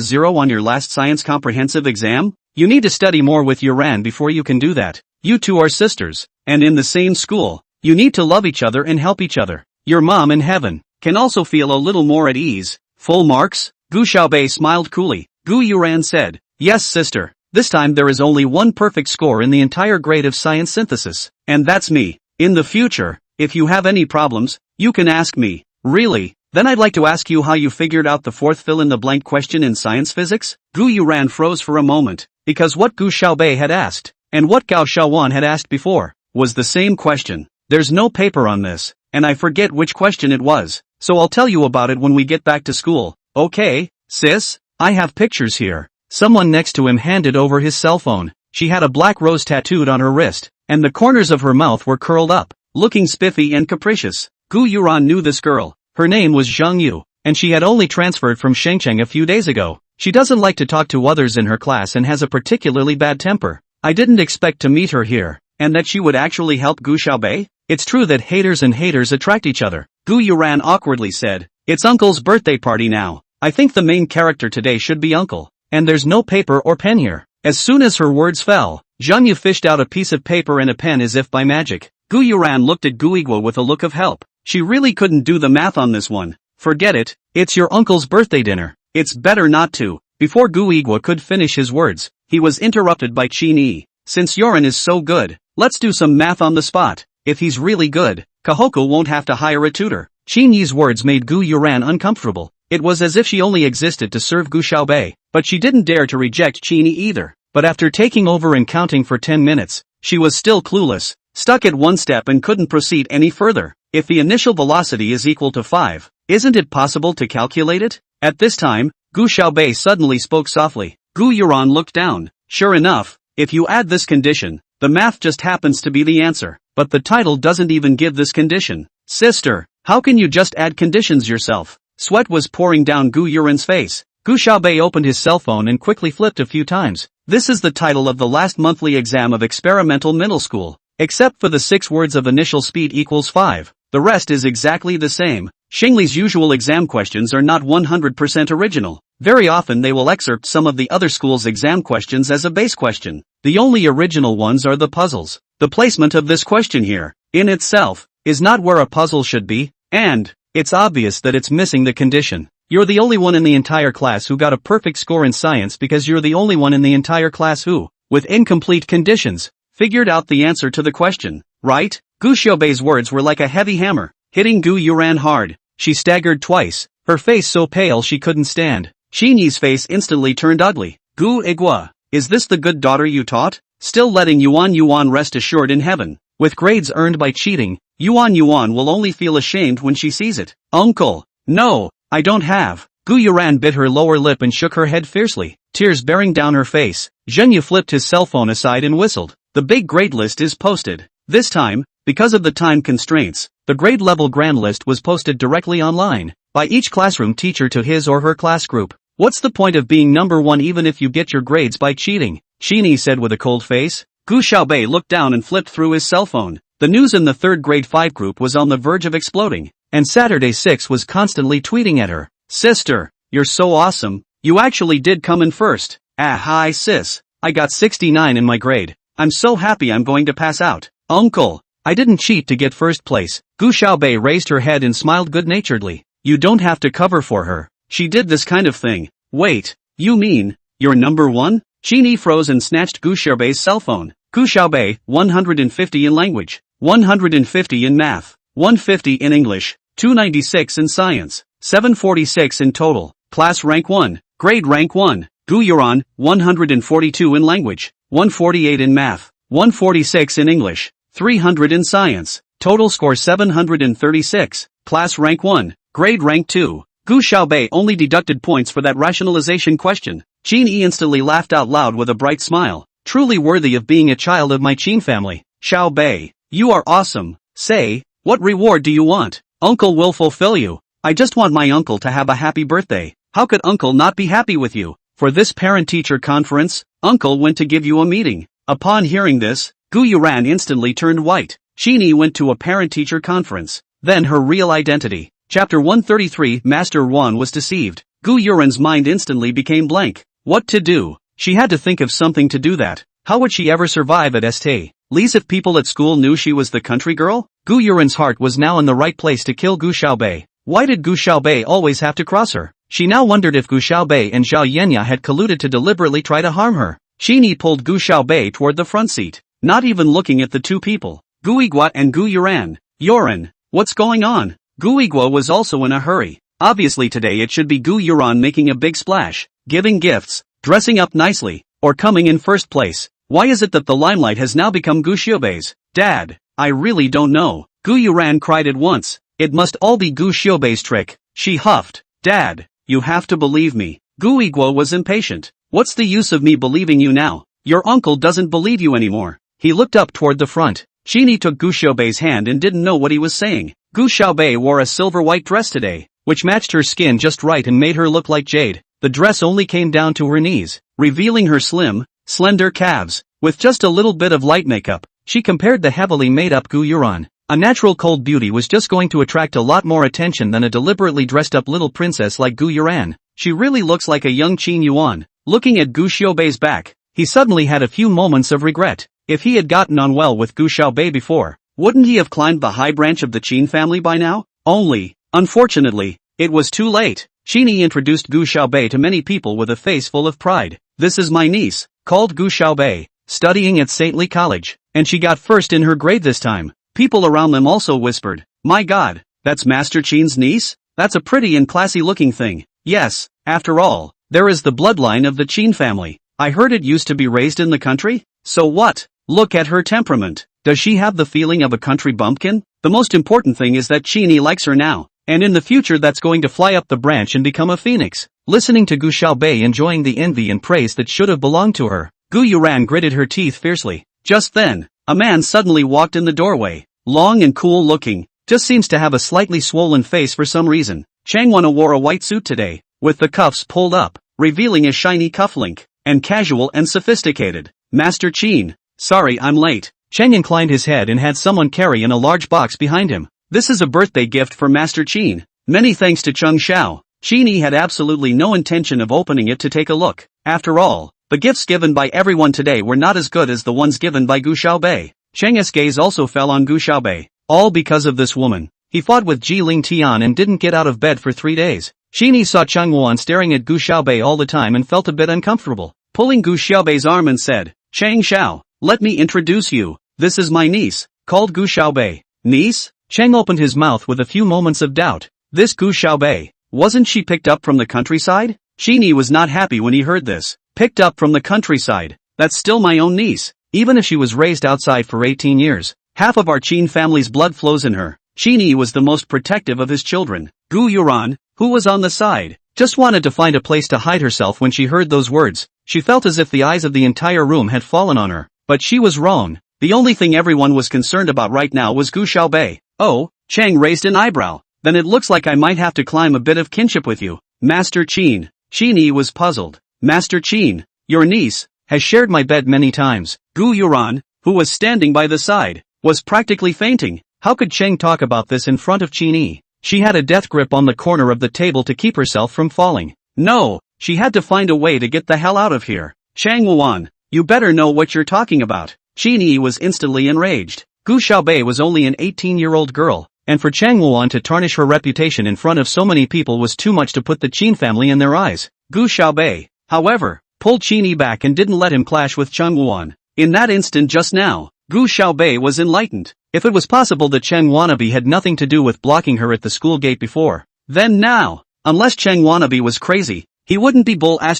0 on your last science comprehensive exam? You need to study more with Yuran before you can do that. You two are sisters, and in the same school. You need to love each other and help each other. Your mom in heaven can also feel a little more at ease." "Full marks?" Gu Xiaobei smiled coolly. Gu Yuran said, "Yes, sister. This time there is only one perfect score in the entire grade of science synthesis, and that's me. In the future, if you have any problems, you can ask me." "Really? Then I'd like to ask you how you figured out the fourth fill-in-the-blank question in science physics?" Gu Yuran froze for a moment, because what Gu Xiaobei had asked, and what Gao Xiaowan had asked before, was the same question. "There's no paper on this, and I forget which question it was, so I'll tell you about it when we get back to school." "Okay, sis, I have pictures here." Someone next to him handed over his cell phone. She had a black rose tattooed on her wrist, and the corners of her mouth were curled up, looking spiffy and capricious. Gu Yuran knew this girl. Her name was Zhang Yu, and she had only transferred from Shengcheng a few days ago. She doesn't like to talk to others in her class and has a particularly bad temper. I didn't expect to meet her here, and that she would actually help Gu Xiaobei. It's true that haters and haters attract each other. Gu Yuran awkwardly said, "It's Uncle's birthday party now. I think the main character today should be Uncle. And there's no paper or pen here." As soon as her words fell, Zhang Yu fished out a piece of paper and a pen as if by magic. Gu Yuran looked at Gu Yigua with a look of help. She really couldn't do the math on this one. "Forget it, it's your uncle's birthday dinner. It's better not to." Before Gu Yigua could finish his words, he was interrupted by Qin Yi. "Since Yoran is so good, let's do some math on the spot. If he's really good, Kahoku won't have to hire a tutor." Qin Yi's words made Gu Yuran uncomfortable. It was as if she only existed to serve Gu Xiaobei, but she didn't dare to reject Qin Yi either. But after taking over and counting for 10 minutes, she was still clueless, stuck at one step and couldn't proceed any further. If the initial velocity is equal to 5, isn't it possible to calculate it? At this time, Gu Xiaobei suddenly spoke softly. Gu Yuran looked down. Sure enough, if you add this condition, the math just happens to be the answer. But the title doesn't even give this condition. "Sister, how can you just add conditions yourself?" Sweat was pouring down Gu Yuran's face. Gu Xiaobei opened his cell phone and quickly flipped a few times. "This is the title of the last monthly exam of experimental middle school. Except for the 6 words of initial speed equals 5. The rest is exactly the same. Shingli's usual exam questions are not 100% original. Very often they will excerpt some of the other school's exam questions as a base question. The only original ones are the puzzles. The placement of this question here, in itself, is not where a puzzle should be, and it's obvious that it's missing the condition. You're the only one in the entire class who got a perfect score in science because you're the only one in the entire class who, with incomplete conditions, figured out the answer to the question, right? Gu Xiaobei's words were like a heavy hammer, hitting Gu Yuran hard. She staggered twice, her face so pale she couldn't stand. Xinyi's face instantly turned ugly. Gu Igua, is this the good daughter you taught? Still letting Yuan rest assured in heaven. With grades earned by cheating, Yuan will only feel ashamed when she sees it. Uncle, no, I don't have. Gu Yuran bit her lower lip and shook her head fiercely, tears bearing down her face. Zhenyu flipped his cell phone aside and whistled. The big grade list is posted. This time, because of the time constraints, the grade level grand list was posted directly online, by each classroom teacher to his or her class group. What's the point of being number one even if you get your grades by cheating? Xinyi said with a cold face. Gu Xiaobei looked down and flipped through his cell phone. The news in the third grade 5 group was on the verge of exploding, and Saturday 6 was constantly tweeting at her. Sister, you're so awesome, you actually did come in first. Ah hi sis, I got 69 in my grade. I'm so happy I'm going to pass out. Uncle, I didn't cheat to get first place. Gu Xiaobei raised her head and smiled good-naturedly. You don't have to cover for her. She did this kind of thing. Wait, you mean, you're number one? Xinyi froze and snatched Gu Xiaobei's cell phone. Gu Xiaobei, 150 in language, 150 in math, 150 in English, 296 in science, 746 in total. Class rank 1, grade rank 1. Gu Yuran, 142 in language, 148 in math, 146 in English, 300 in science. Total score 736. Class rank 1, grade rank 2. Gu Xiaobei only deducted points for that rationalization question. Qin instantly laughed out loud with a bright smile. Truly worthy of being a child of my Qin family. Xiaobei, you are awesome. Say, what reward do you want? Uncle will fulfill you. I just want my uncle to have a happy birthday. How could uncle not be happy with you? For this parent-teacher conference, uncle went to give you a meeting. Upon hearing this, Gu Yuran instantly turned white. Xinyi went to a parent-teacher conference. Then her real identity. Chapter 133. Master Wan was deceived. Gu Yuran's mind instantly became blank. What to do? She had to think of something to do that. How would she ever survive at St. Lee's if people at school knew she was the country girl? Gu Yuran's heart was now in the right place to kill Gu Xiaobei. Why did Gu Xiaobei always have to cross her? She now wondered if Gu Xiaobei and Zhao Yenya had colluded to deliberately try to harm her. Xinyi pulled Gu Xiaobei toward the front seat, not even looking at the two people. Gu Igua and Gu Yuran. Yoran, what's going on? Gu Igua was also in a hurry. Obviously today it should be Gu Yuran making a big splash, giving gifts, dressing up nicely, or coming in first place. Why is it that the limelight has now become Gu Xiaobei's? Dad, I really don't know. Gu Yuran cried at once. It must all be Gu Xiaobei's trick. She huffed. Dad, you have to believe me. Gu Igua was impatient. What's the use of me believing you now? Your uncle doesn't believe you anymore. He looked up toward the front. Xinyi took Gu Xiaobei's hand and didn't know what he was saying. Gu Xiaobei wore a silver-white dress today, which matched her skin just right and made her look like jade. The dress only came down to her knees, revealing her slim, slender calves. With just a little bit of light makeup, she compared the heavily made-up Gu Yuran. A natural cold beauty was just going to attract a lot more attention than a deliberately dressed-up little princess like Gu Yuran. She really looks like a young Qin Yuan. Looking at Gu Xiaobei's back, he suddenly had a few moments of regret. If he had gotten on well with Gu Xiaobei before, wouldn't he have climbed the high branch of the Qin family by now? Only, unfortunately, it was too late. Xinyi introduced Gu Xiaobei to many people with a face full of pride. This is my niece, called Gu Xiaobei, studying at St. Lee College, and she got first in her grade this time. People around them also whispered, my god, that's Master Qin's niece? That's a pretty and classy looking thing. Yes, after all, there is the bloodline of the Qin family. I heard it used to be raised in the country? So what? Look at her temperament. Does she have the feeling of a country bumpkin? The most important thing is that Qinyi likes her now, and in the future that's going to fly up the branch and become a phoenix. Listening to Gu Xiaobei enjoying the envy and praise that should have belonged to her, Gu Yuran gritted her teeth fiercely. Just then, a man suddenly walked in the doorway. Long and cool looking, just seems to have a slightly swollen face for some reason. Changwana wore a white suit today, with the cuffs pulled up, revealing a shiny cufflink, and casual and sophisticated. Master Qin, sorry I'm late. Cheng inclined his head and had someone carry in a large box behind him. This is a birthday gift for Master Qin. Many thanks to Chung Xiao. Qini had absolutely no intention of opening it to take a look. After all, the gifts given by everyone today were not as good as the ones given by Gu Xiaobei. Cheng's gaze also fell on Gu Xiaobei. All because of this woman. He fought with Ji Ling Tian and didn't get out of bed for 3 days. Qini saw Cheng Wuan staring at Gu Xiaobei all the time and felt a bit uncomfortable. Pulling Gu Xiaobei's arm and said, Cheng Xiao, let me introduce you. This is my niece, called Gu Xiaobei. Niece? Cheng opened his mouth with a few moments of doubt. This Gu Xiaobei, wasn't she picked up from the countryside? Qini was not happy when he heard this. Picked up from the countryside. That's still my own niece. Even if she was raised outside for 18 years, half of our Qin family's blood flows in her. Qini was the most protective of his children. Gu Yuran, who was on the side, just wanted to find a place to hide herself when she heard those words. She felt as if the eyes of the entire room had fallen on her. But she was wrong. The only thing everyone was concerned about right now was Gu Xiaobei. Oh, Cheng raised an eyebrow. Then it looks like I might have to climb a bit of kinship with you, Master Qin. Qini was puzzled. Master Qin, your niece, has shared my bed many times. Gu Yuran, who was standing by the side, was practically fainting. How could Cheng talk about this in front of Qini? She had a death grip on the corner of the table to keep herself from falling. No, she had to find a way to get the hell out of here. Cheng Wuan, you better know what you're talking about. Qini was instantly enraged. Gu Xiaobei was only an 18-year-old girl, and for Cheng Wuan to tarnish her reputation in front of so many people was too much to put the Qin family in their eyes. Gu Xiaobei, however, pulled Qini back and didn't let him clash with Cheng Wuan. In that instant just now, Gu Xiaobei was enlightened. If it was possible that Cheng Wannabe had nothing to do with blocking her at the school gate before, then now, unless Cheng Wannabe was crazy, he wouldn't be bull ting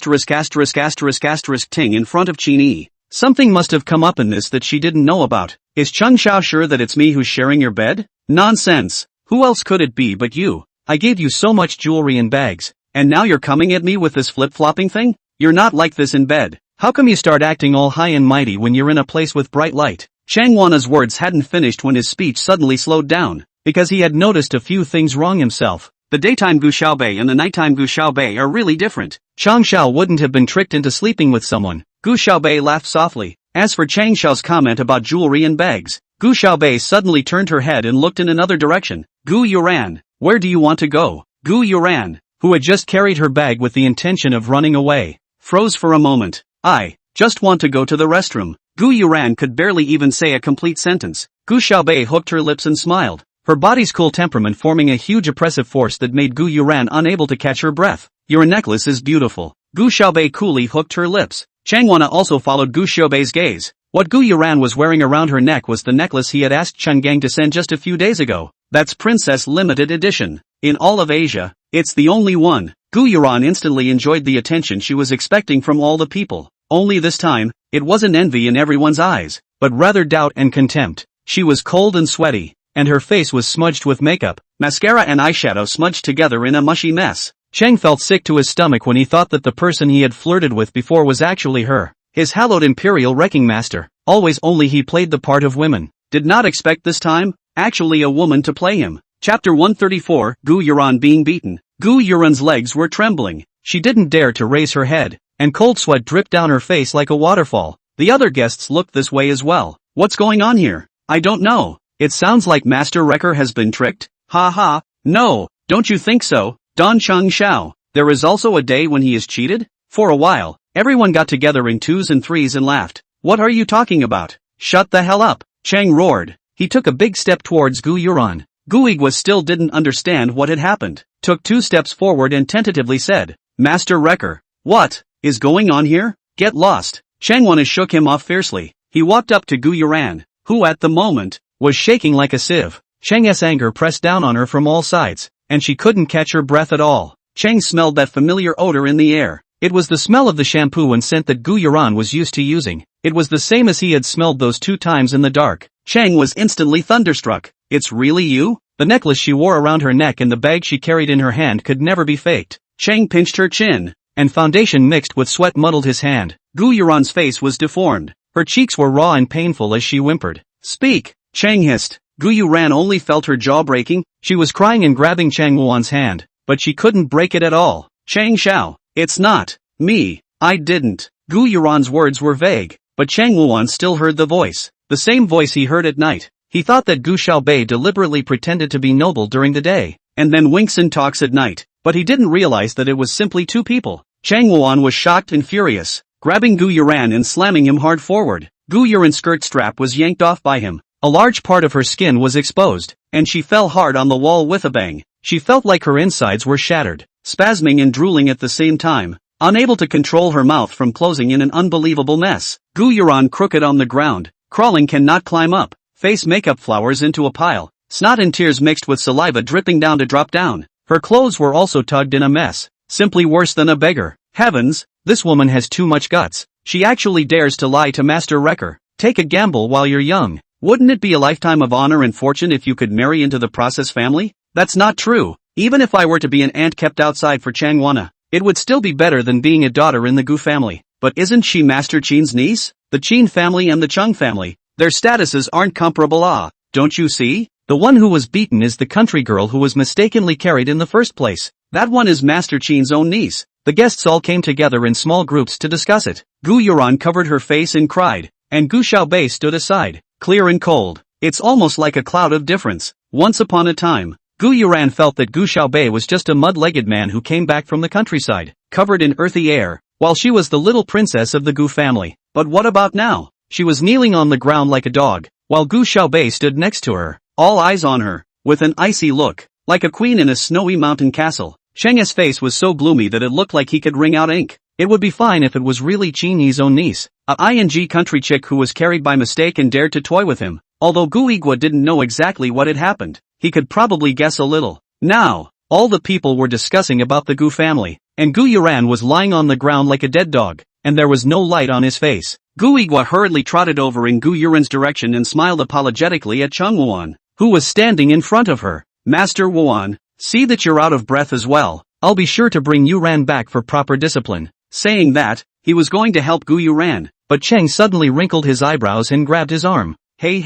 in front of Qini. Something must have come up in this that she didn't know about. Is Cheng Xiao sure that it's me who's sharing your bed? Nonsense. Who else could it be but you? I gave you so much jewelry and bags, and now you're coming at me with this flip-flopping thing? You're not like this in bed. How come you start acting all high and mighty when you're in a place with bright light? Cheng Wana's words hadn't finished when his speech suddenly slowed down, because he had noticed a few things wrong himself. The daytime Gu Xiaobei and the nighttime Gu Xiaobei are really different. Chang Xiao wouldn't have been tricked into sleeping with someone. Gu Xiaobei laughed softly. As for Chang Xiao's comment about jewelry and bags, Gu Xiaobei suddenly turned her head and looked in another direction. Gu Yuran, where do you want to go? Gu Yuran, who had just carried her bag with the intention of running away, froze for a moment. I just want to go to the restroom. Gu Yuran could barely even say a complete sentence. Gu Xiaobei hooked her lips and smiled, her body's cool temperament forming a huge oppressive force that made Gu Yuran unable to catch her breath. Your necklace is beautiful. Gu Xiaobei coolly hooked her lips. Changwana also followed Gu Xiaobei's gaze. What Gu Yuran was wearing around her neck was the necklace he had asked Chen Gang to send just a few days ago. That's Princess Limited Edition. In all of Asia, it's the only one. Gu Yuran instantly enjoyed the attention she was expecting from all the people. Only this time, it wasn't envy in everyone's eyes, but rather doubt and contempt. She was cold and sweaty, and her face was smudged with makeup, mascara and eyeshadow smudged together in a mushy mess. Cheng felt sick to his stomach when he thought that the person he had flirted with before was actually her. His hallowed imperial wrecking master. Always only he played the part of women. Did not expect this time, actually a woman to play him. Chapter 134, Gu Yuran being beaten. Gu Yuran's legs were trembling. She didn't dare to raise her head, and cold sweat dripped down her face like a waterfall. The other guests looked this way as well. What's going on here? I don't know. It sounds like Master Wrecker has been tricked. Ha ha, no, don't you think so? Don Cheng Xiao. There is also a day when he is cheated? For a while, everyone got together in twos and threes and laughed. What are you talking about? Shut the hell up, Cheng roared. He took a big step towards Gu Yuran. Gu Igwa still didn't understand what had happened. Took 2 steps forward and tentatively said, Master Wrecker, what is going on here? Get lost. Cheng Wana shook him off fiercely. He walked up to Gu Yuran, who at the moment, was shaking like a sieve. Cheng's anger pressed down on her from all sides, and she couldn't catch her breath at all. Cheng smelled that familiar odor in the air. It was the smell of the shampoo and scent that Gu Yuran was used to using. It was the same as he had smelled those 2 times in the dark. Cheng was instantly thunderstruck. It's really you? The necklace she wore around her neck and the bag she carried in her hand could never be faked. Cheng pinched her chin, and foundation mixed with sweat muddled his hand. Gu Yuran's face was deformed. Her cheeks were raw and painful as she whimpered. Speak, Cheng hissed. Gu Yuran only felt her jaw breaking. She was crying and grabbing Cheng Wuan's hand, but she couldn't break it at all. Cheng Xiao, it's not me. I didn't. Gu Yuran's words were vague, but Cheng Wuan still heard the voice. The same voice he heard at night. He thought that Gu Xiaobei deliberately pretended to be noble during the day, and then winks and talks at night. But he didn't realize that it was simply two people. Chang Wuan was shocked and furious, grabbing Gu Yuran and slamming him hard forward. Gu Yuran's skirt strap was yanked off by him. A large part of her skin was exposed, and she fell hard on the wall with a bang. She felt like her insides were shattered, spasming and drooling at the same time, unable to control her mouth from closing in an unbelievable mess. Gu Yuran crooked on the ground, crawling cannot climb up, face makeup flowers into a pile, snot and tears mixed with saliva dripping down to drop down. Her clothes were also tugged in a mess, simply worse than a beggar. Heavens, this woman has too much guts. She actually dares to lie to Master Wrecker. Take a gamble while you're young. Wouldn't it be a lifetime of honor and fortune if you could marry into the process family? That's not true. Even if I were to be an ant kept outside for Changwana, it would still be better than being a daughter in the Gu family. But isn't she Master Qin's niece? The Qin family and the Chung family, their statuses aren't comparable. Don't you see? The one who was beaten is the country girl who was mistakenly carried in the first place. That one is Master Qin's own niece. The guests all came together in small groups to discuss it. Gu Yuran covered her face and cried, and Gu Xiaobei stood aside, clear and cold. It's almost like a cloud of difference. Once upon a time, Gu Yuran felt that Gu Xiaobei was just a mud-legged man who came back from the countryside, covered in earthy air, while she was the little princess of the Gu family. But what about now? She was kneeling on the ground like a dog, while Gu Xiaobei stood next to her, all eyes on her, with an icy look, like a queen in a snowy mountain castle. Cheng's face was so gloomy that it looked like he could wring out ink. It would be fine if it was really Qinyi's own niece, a ing country chick who was carried by mistake and dared to toy with him. Although Gu Igua didn't know exactly what had happened, he could probably guess a little. Now, all the people were discussing about the Gu family, and Gu Yuran was lying on the ground like a dead dog, and there was no light on his face. Gu Igua hurriedly trotted over in Gu Yuran's direction and smiled apologetically at Cheng Wuan, who was standing in front of her. Master Wuan, see that you're out of breath as well. I'll be sure to bring Yuran back for proper discipline. Saying that, he was going to help Gu Yuran, but Cheng suddenly wrinkled his eyebrows and grabbed his arm. Hey,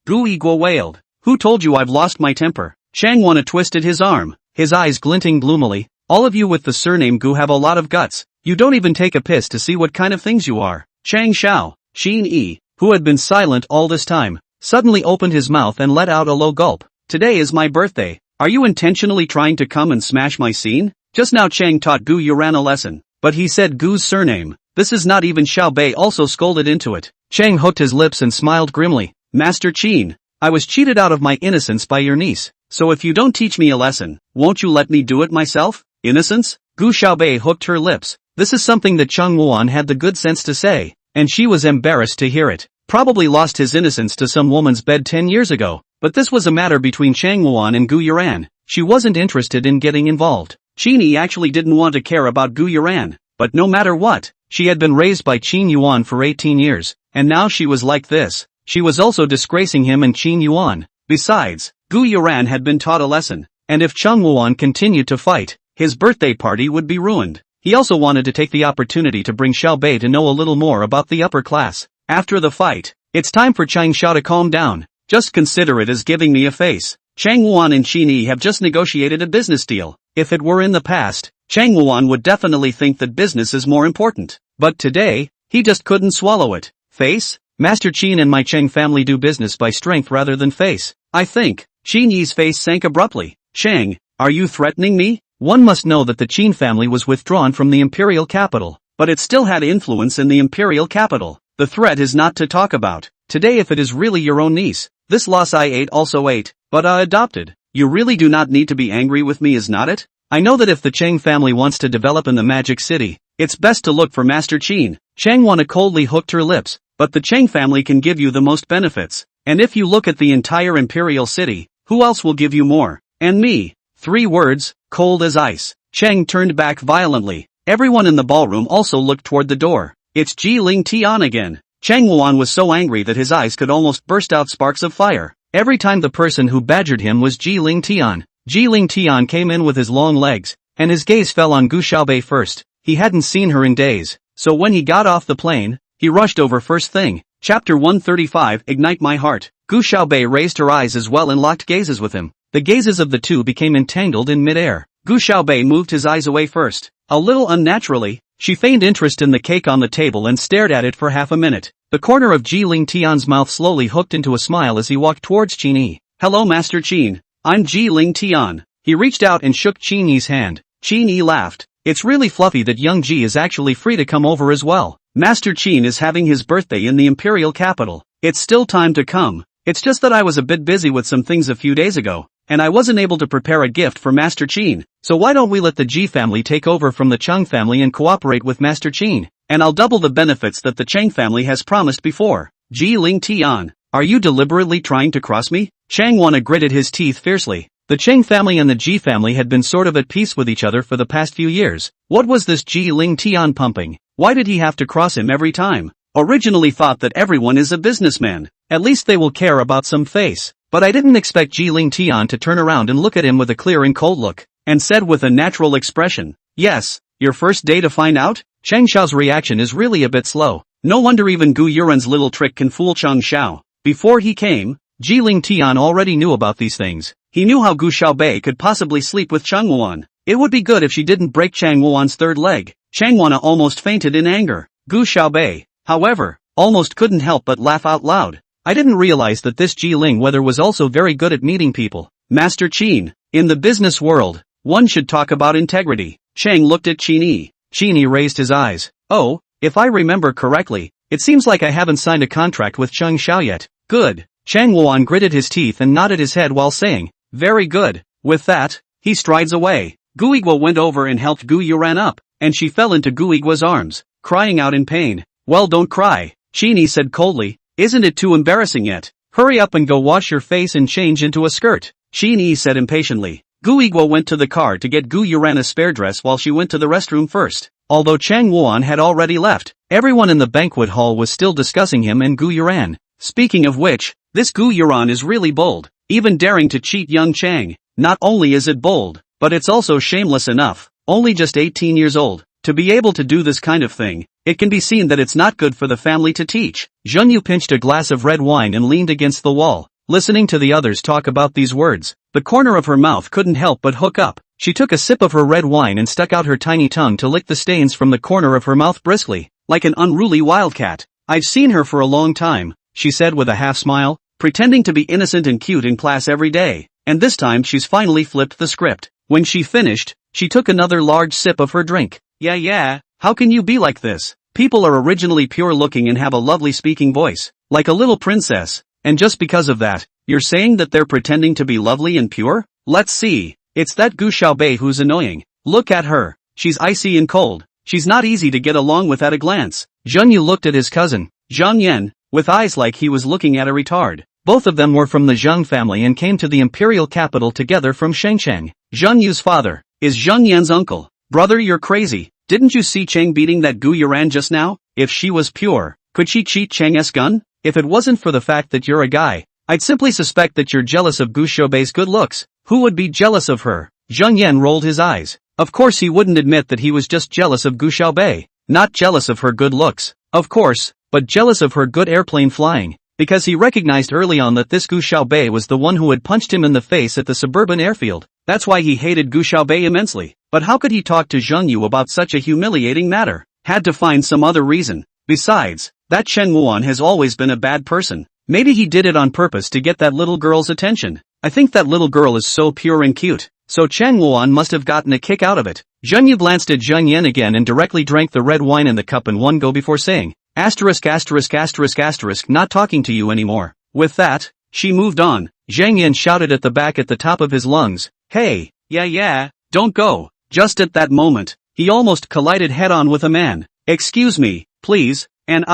Gu Igua wailed. Who told you I've lost my temper? Chang Wana twisted his arm, his eyes glinting gloomily. All of you with the surname Gu have a lot of guts. You don't even take a piss to see what kind of things you are. Chang Xiao, Xin Yi, who had been silent all this time, suddenly opened his mouth and let out a low gulp. Today is my birthday. Are you intentionally trying to come and smash my scene? Just now Chang taught Gu Yuran a lesson, but he said Gu's surname. This is not even Xiaobei also scolded into it. Chang hooked his lips and smiled grimly. Master Qin, I was cheated out of my innocence by your niece, so if you don't teach me a lesson, won't you let me do it myself? Innocence? Gu Xiaobei hooked her lips. This is something that Cheng Wuan had the good sense to say, and she was embarrassed to hear it. Probably lost his innocence to some woman's bed 10 years ago, but this was a matter between Cheng Wuan and Gu Yuran. She wasn't interested in getting involved. Qin actually didn't want to care about Gu Yuran, but no matter what, she had been raised by Qin Yuan for 18 years, and now she was like this. She was also disgracing him and Qin Yuan. Besides, Gu Yuran had been taught a lesson, and if Cheng Wuan continued to fight, his birthday party would be ruined. He also wanted to take the opportunity to bring Xiaobei to know a little more about the upper class. After the fight, it's time for Chang Xiao to calm down. Just consider it as giving me a face. Chang Wuan and Qin Yi have just negotiated a business deal. If it were in the past, Chang Wuan would definitely think that business is more important. But today, he just couldn't swallow it. Face? Master Qin and my Cheng family do business by strength rather than face. I think. Qin Yi's face sank abruptly. Cheng, are you threatening me? One must know that the Qin family was withdrawn from the imperial capital, but it still had influence in the imperial capital. The threat is not to talk about. Today if it is really your own niece, this loss I ate also ate, but I adopted. You really do not need to be angry with me, is not it? I know that if the Cheng family wants to develop in the Magic City, it's best to look for Master Qin. Cheng Wana coldly hooked her lips, but the Cheng family can give you the most benefits. And if you look at the entire imperial city, who else will give you more? And me. 3 words, cold as ice. Cheng turned back violently. Everyone in the ballroom also looked toward the door. It's Ji Ling Tian again. Cheng Wuan was so angry that his eyes could almost burst out sparks of fire. Every time the person who badgered him was Ji Ling Tian. Ji Ling Tian came in with his long legs, and his gaze fell on Gu Xiaobei first. He hadn't seen her in days, so when he got off the plane, he rushed over first thing. Chapter 135 Ignite My Heart. Gu Xiaobei raised her eyes as well and locked gazes with him. The gazes of the two became entangled in mid-air. Gu Xiaobei moved his eyes away first. A little unnaturally, she feigned interest in the cake on the table and stared at it for half a minute. The corner of Ji Ling Tian's mouth slowly hooked into a smile as he walked towards Qin Yi. Hello Master Qin. I'm Ji Ling Tian. He reached out and shook Qin Yi's hand. Qin Yi laughed. It's really fluffy that young Ji is actually free to come over as well. Master Qin is having his birthday in the imperial capital. It's still time to come. It's just that I was a bit busy with some things a few days ago, and I wasn't able to prepare a gift for Master Qin. So why don't we let the Ji family take over from the Cheng family and cooperate with Master Qin? And I'll double the benefits that the Cheng family has promised before. Ji Ling Tian, are you deliberately trying to cross me? Chang Wana gritted his teeth fiercely. The Cheng family and the Ji family had been sort of at peace with each other for the past few years. What was this Ji Ling Tian pumping? Why did he have to cross him every time? Originally thought that everyone is a businessman. At least they will care about some face. But I didn't expect Ji Ling Tian to turn around and look at him with a clear and cold look, and said with a natural expression, yes, your first day to find out? Cheng Xiao's reaction is really a bit slow. No wonder even Gu Yuren's little trick can fool Cheng Xiao. Before he came, Ji Ling Tian already knew about these things. He knew how Gu Xiaobei could possibly sleep with Cheng Wuan. It would be good if she didn't break Cheng Wuan's third leg. Cheng Wana almost fainted in anger. Gu Xiaobei, however, almost couldn't help but laugh out loud. I didn't realize that this Ji Ling Weather was also very good at meeting people. Master Qin, in the business world, one should talk about integrity. Cheng looked at Qin Yi. Qin Yi raised his eyes. Oh, if I remember correctly, it seems like I haven't signed a contract with Cheng Xiao yet. Good. Cheng Wuan gritted his teeth and nodded his head while saying, very good. With that, he strides away. Gu Yigua went over and helped Gu Yuran up, and she fell into Gu Yigua's arms, crying out in pain. Well, don't cry, Qin Yi said coldly. Isn't it too embarrassing yet? Hurry up and go wash your face and change into a skirt, Qin Yi said impatiently. Gu Yigua went to the car to get Gu Yuran a spare dress while she went to the restroom first. Although Cheng Wuan had already left, everyone in the banquet hall was still discussing him and Gu Yuran. Speaking of which, this Gu Yuran is really bold, even daring to cheat young Chang. Not only is it bold, but it's also shameless enough, only just 18 years old, to be able to do this kind of thing. It can be seen that it's not good for the family to teach. Zheng pinched a glass of red wine and leaned against the wall, listening to the others talk about these words. The corner of her mouth couldn't help but hook up. She took a sip of her red wine and stuck out her tiny tongue to lick the stains from the corner of her mouth briskly, like an unruly wildcat. I've seen her for a long time, she said with a half smile, pretending to be innocent and cute in class every day, and this time she's finally flipped the script. When she finished, she took another large sip of her drink. Yeah, how can you be like this? People are originally pure looking and have a lovely speaking voice, like a little princess, and just because of that, you're saying that they're pretending to be lovely and pure? Let's see, it's that Gu Xiaobei who's annoying. Look at her, she's icy and cold, she's not easy to get along with at a glance. Zheng Yu looked at his cousin, Zhang Yan, with eyes like he was looking at a retard. Both of them were from the Zheng family and came to the imperial capital together from Shengcheng. Zheng Yu's father is Zheng Yan's uncle. Brother, you're crazy. Didn't you see Cheng beating that Gu Yuran just now? If she was pure, could she cheat Cheng's gun? If it wasn't for the fact that you're a guy, I'd simply suspect that you're jealous of Gu Xiaobei's good looks. Who would be jealous of her? Zheng Yan rolled his eyes. Of course he wouldn't admit that he was just jealous of Gu Xiaobei. Not jealous of her good looks, of course, but jealous of her good airplane flying. Because he recognized early on that this Gu Xiaobei was the one who had punched him in the face at the suburban airfield. That's why he hated Gu Xiaobei immensely. But how could he talk to Zheng Yu about such a humiliating matter? Had to find some other reason. Besides, that Cheng Wuan has always been a bad person. Maybe he did it on purpose to get that little girl's attention. I think that little girl is so pure and cute. So Cheng Wuan must have gotten a kick out of it. Zheng Yu glanced at Zheng Yan again and directly drank the red wine in the cup in one go before saying, ********, not talking to you anymore. With that, she moved on. Zheng Yan shouted at the back at the top of his lungs, hey, yeah, don't go. Just at that moment, he almost collided head-on with a man. Excuse me, please, and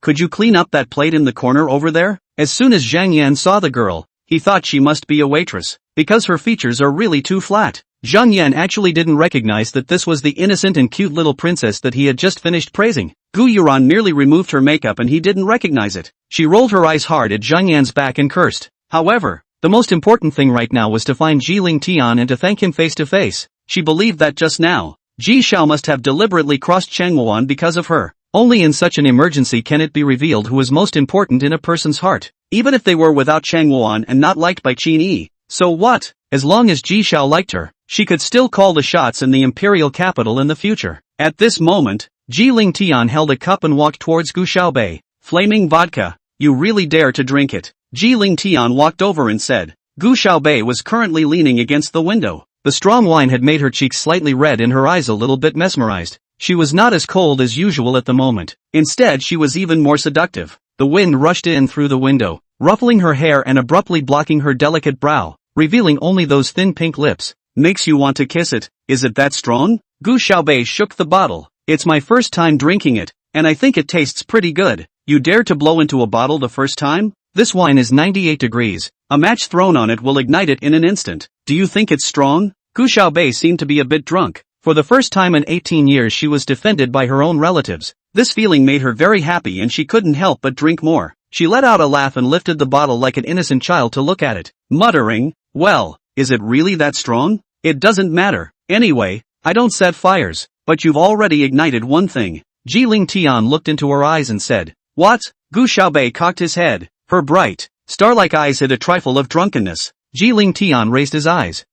could you clean up that plate in the corner over there? As soon as Zheng Yan saw the girl, he thought she must be a waitress, because her features are really too flat. Zheng Yan actually didn't recognize that this was the innocent and cute little princess that he had just finished praising. Gu Yuran merely removed her makeup and he didn't recognize it. She rolled her eyes hard at Zheng Yan's back and cursed. However, the most important thing right now was to find Ji Ling Tian and to thank him face to face. She believed that just now, Ji Xiao must have deliberately crossed Cheng Wuan because of her. Only in such an emergency can it be revealed who is most important in a person's heart, even if they were without Cheng Wuan and not liked by Qin Yi. So what? As long as Ji Xiao liked her, she could still call the shots in the imperial capital in the future. At this moment, Ji Ling Tian held a cup and walked towards Gu Xiaobei. Flaming vodka, you really dare to drink it? Ji Ling Tian walked over and said. Gu Xiaobei was currently leaning against the window. The strong wine had made her cheeks slightly red and her eyes a little bit mesmerized. She was not as cold as usual at the moment. Instead, she was even more seductive. The wind rushed in through the window, ruffling her hair and abruptly blocking her delicate brow, revealing only those thin pink lips. Makes you want to kiss it. Is it that strong? Gu Xiaobei shook the bottle. It's my first time drinking it, and I think it tastes pretty good. You dare to blow into a bottle the first time? This wine is 98 degrees. A match thrown on it will ignite it in an instant. Do you think it's strong? Gu Xiaobei seemed to be a bit drunk. For the first time in 18 years she was defended by her own relatives. This feeling made her very happy and she couldn't help but drink more. She let out a laugh and lifted the bottle like an innocent child to look at it, muttering, "Well, is it really that strong? It doesn't matter. Anyway, I don't set fires, but you've already ignited one thing." Jiling Tian looked into her eyes and said, "What?" Gu Xiaobei cocked his head. Her bright, star-like eyes hid a trifle of drunkenness. Jiling Tian raised his eyes.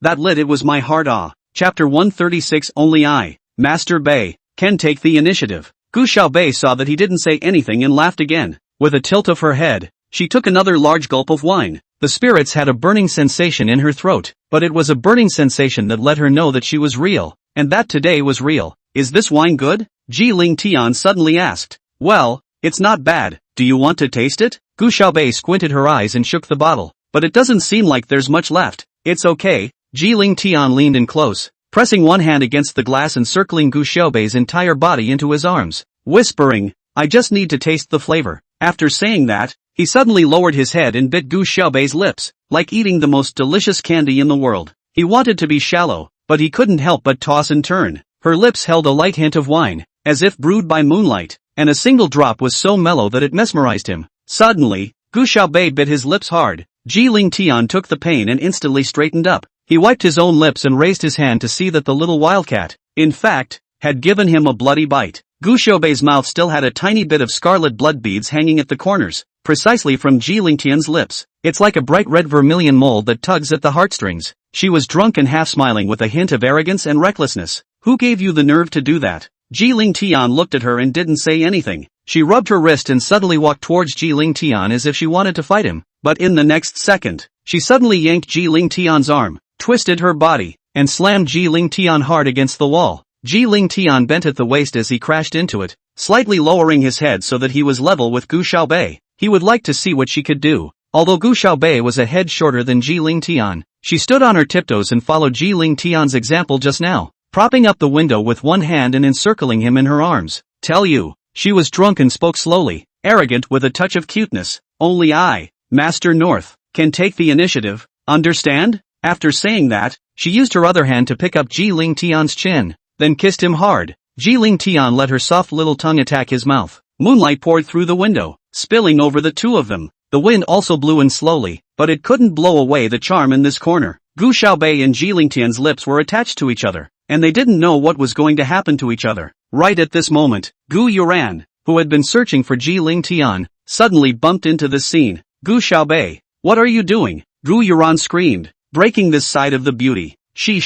That lit it was my heart. Chapter 136. Only I, Master Bei, can take the initiative. Gu Xiaobei saw that he didn't say anything and laughed again. With a tilt of her head, she took another large gulp of wine. The spirits had a burning sensation in her throat, but it was a burning sensation that let her know that she was real, and that today was real. "Is this wine good?" Jiling Tian suddenly asked. "Well, it's not bad. Do you want to taste it?" Gu Xiaobei squinted her eyes and shook the bottle. "But it doesn't seem like there's much left." "It's okay." Jiling Tian leaned in close, pressing one hand against the glass and circling Gu Xiaobei's entire body into his arms, whispering, "I just need to taste the flavor." After saying that, he suddenly lowered his head and bit Gu Xiaobei's lips, like eating the most delicious candy in the world. He wanted to be shallow, but he couldn't help but toss and turn. Her lips held a light hint of wine, as if brewed by moonlight, and a single drop was so mellow that it mesmerized him. Suddenly, Gu Xiaobei bit his lips hard. Jiling Tian took the pain and instantly straightened up. He wiped his own lips and raised his hand to see that the little wildcat, in fact, had given him a bloody bite. Gu Xiaobei's mouth still had a tiny bit of scarlet blood beads hanging at the corners, precisely from Jiling Tian's lips. It's like a bright red vermilion mold that tugs at the heartstrings. She was drunk and half smiling with a hint of arrogance and recklessness. "Who gave you the nerve to do that?" Jiling Tian looked at her and didn't say anything. She rubbed her wrist and suddenly walked towards Jiling Tian as if she wanted to fight him. But in the next second, she suddenly yanked Jiling Tian's arm, twisted her body, and slammed Jiling Tian hard against the wall. Jiling Tian bent at the waist as he crashed into it, slightly lowering his head so that he was level with Gu Xiaobei. He would like to see what she could do. Although Gu Xiaobei was a head shorter than Jiling Tian, she stood on her tiptoes and followed Jiling Tian's example just now, propping up the window with one hand and encircling him in her arms. "Tell you." She was drunk and spoke slowly, arrogant with a touch of cuteness. "Only I, Master North, can take the initiative, understand?" After saying that, she used her other hand to pick up Jiling Tian's chin, then kissed him hard. Jiling Tian let her soft little tongue attack his mouth. Moonlight poured through the window, spilling over the two of them. The wind also blew in slowly, but it couldn't blow away the charm in this corner. Gu Xiaobei and Jiling Tian's lips were attached to each other, and they didn't know what was going to happen to each other. Right at this moment, Gu Yuran, who had been searching for Jiling Tian, suddenly bumped into the scene. "Gu Xiaobei, what are you doing?" Gu Yuran screamed, breaking this side of the beauty. She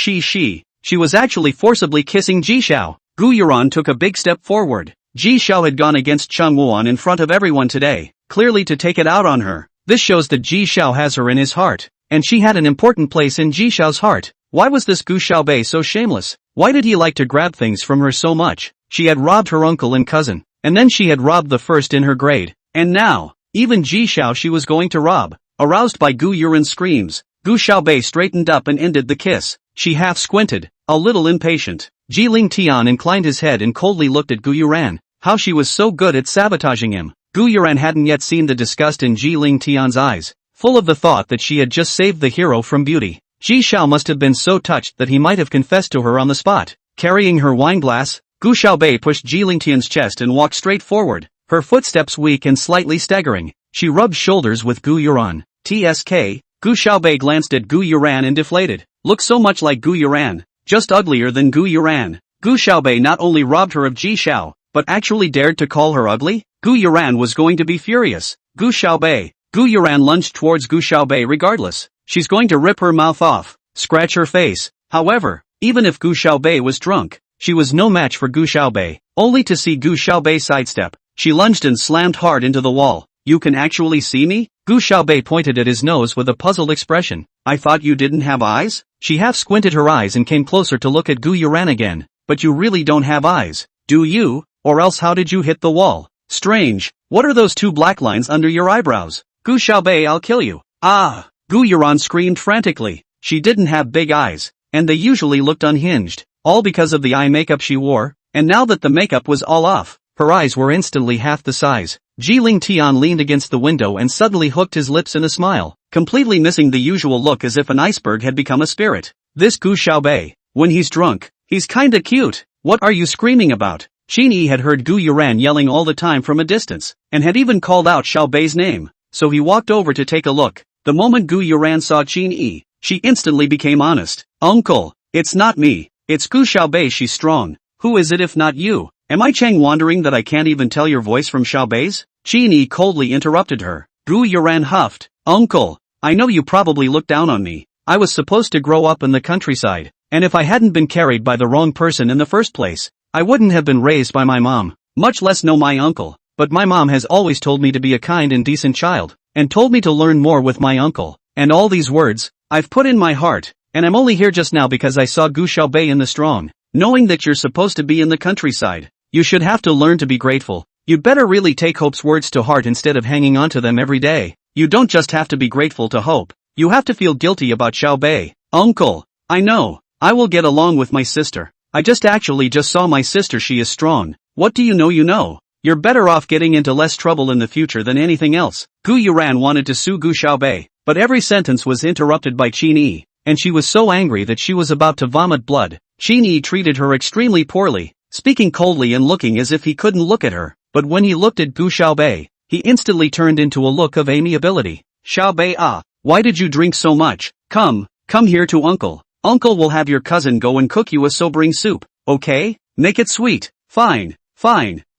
was actually forcibly kissing Ji Xiao. Gu Yuran took a big step forward. Ji Xiao had gone against Cheng Wuan in front of everyone today, clearly to take it out on her. This shows that Ji Xiao has her in his heart, and she had an important place in Ji Xiao's heart. Why was this Gu Xiaobei so shameless? Why did he like to grab things from her so much? She had robbed her uncle and cousin, and then she had robbed the first in her grade, and now, even Ji Xiao she was going to rob. Aroused by Gu Yuran's screams, Gu Xiaobei straightened up and ended the kiss. She half squinted, a little impatient. Jiling Tian inclined his head and coldly looked at Gu Yuran. How she was so good at sabotaging him. Gu Yuran hadn't yet seen the disgust in Jiling Tian's eyes, full of the thought that she had just saved the hero from beauty. Ji Xiao must have been so touched that he might have confessed to her on the spot. Carrying her wine glass, Gu Xiaobei pushed Jiling Tian's chest and walked straight forward, her footsteps weak and slightly staggering. She rubbed shoulders with Gu Yuran. "TSK, Gu Xiaobei glanced at Gu Yuran and deflated. Looked so much like Gu Yuran, just uglier than Gu Yuran. Gu Xiaobei not only robbed her of Ji Xiao, but actually dared to call her ugly? Gu Yuran was going to be furious. Gu Xiaobei. Gu Yuran lunged towards Gu Xiaobei regardless. She's going to rip her mouth off, scratch her face. However, even if Gu Xiaobei was drunk, she was no match for Gu Xiaobei. Only to see Gu Xiaobei sidestep, she lunged and slammed hard into the wall. "You can actually see me?" Gu Xiaobei pointed at his nose with a puzzled expression. "I thought you didn't have eyes?" She half squinted her eyes and came closer to look at Gu Yuran again. But you really don't have eyes, do you? Or else how did you hit the wall? Strange. What are those 2 black lines under your eyebrows? Gu Xiaobei, I'll kill you. Ah! Gu Yuran screamed frantically. She didn't have big eyes, and they usually looked unhinged, all because of the eye makeup she wore, and now that the makeup was all off, her eyes were instantly half the size. Ji-Ling Tian leaned against the window and suddenly hooked his lips in a smile, completely missing the usual look as if an iceberg had become a spirit. This Gu Xiaobei, when he's drunk, he's kinda cute. What are you screaming about? Qin Yi had heard Gu Yuran yelling all the time from a distance, and had even called out Xiaobei's name, so he walked over to take a look. The moment Gu Yuran saw Qin Yi, she instantly became honest. Uncle, it's not me, it's Gu Xiaobei, she's strong. Who is it if not you? Am I Chang wandering that I can't even tell your voice from Xiaobei's? Qin Yi coldly interrupted her. Gu Yuran huffed. Uncle, I know you probably look down on me. I was supposed to grow up in the countryside, and if I hadn't been carried by the wrong person in the first place, I wouldn't have been raised by my mom, much less know my uncle. But my mom has always told me to be a kind and decent child, and told me to learn more with my uncle. And all these words, I've put in my heart, and I'm only here just now because I saw Gu Xiaobei in the strong. Knowing that you're supposed to be in the countryside, you should have to learn to be grateful. You'd better really take Hope's words to heart instead of hanging on to them every day. You don't just have to be grateful to Hope. You have to feel guilty about Xiaobei. Uncle, I know, I will get along with my sister. I just saw my sister, she is strong. What do you know you know? You're better off getting into less trouble in the future than anything else. Gu Yuran wanted to sue Gu Xiaobei, but every sentence was interrupted by Qin Yi, and she was so angry that she was about to vomit blood. Qin Yi treated her extremely poorly, speaking coldly and looking as if he couldn't look at her, but when he looked at Gu Xiaobei, he instantly turned into a look of amiability. Xiaobei, why did you drink so much? Come here to uncle. Uncle will have your cousin go and cook you a sobering soup, okay? Make it sweet. Fine.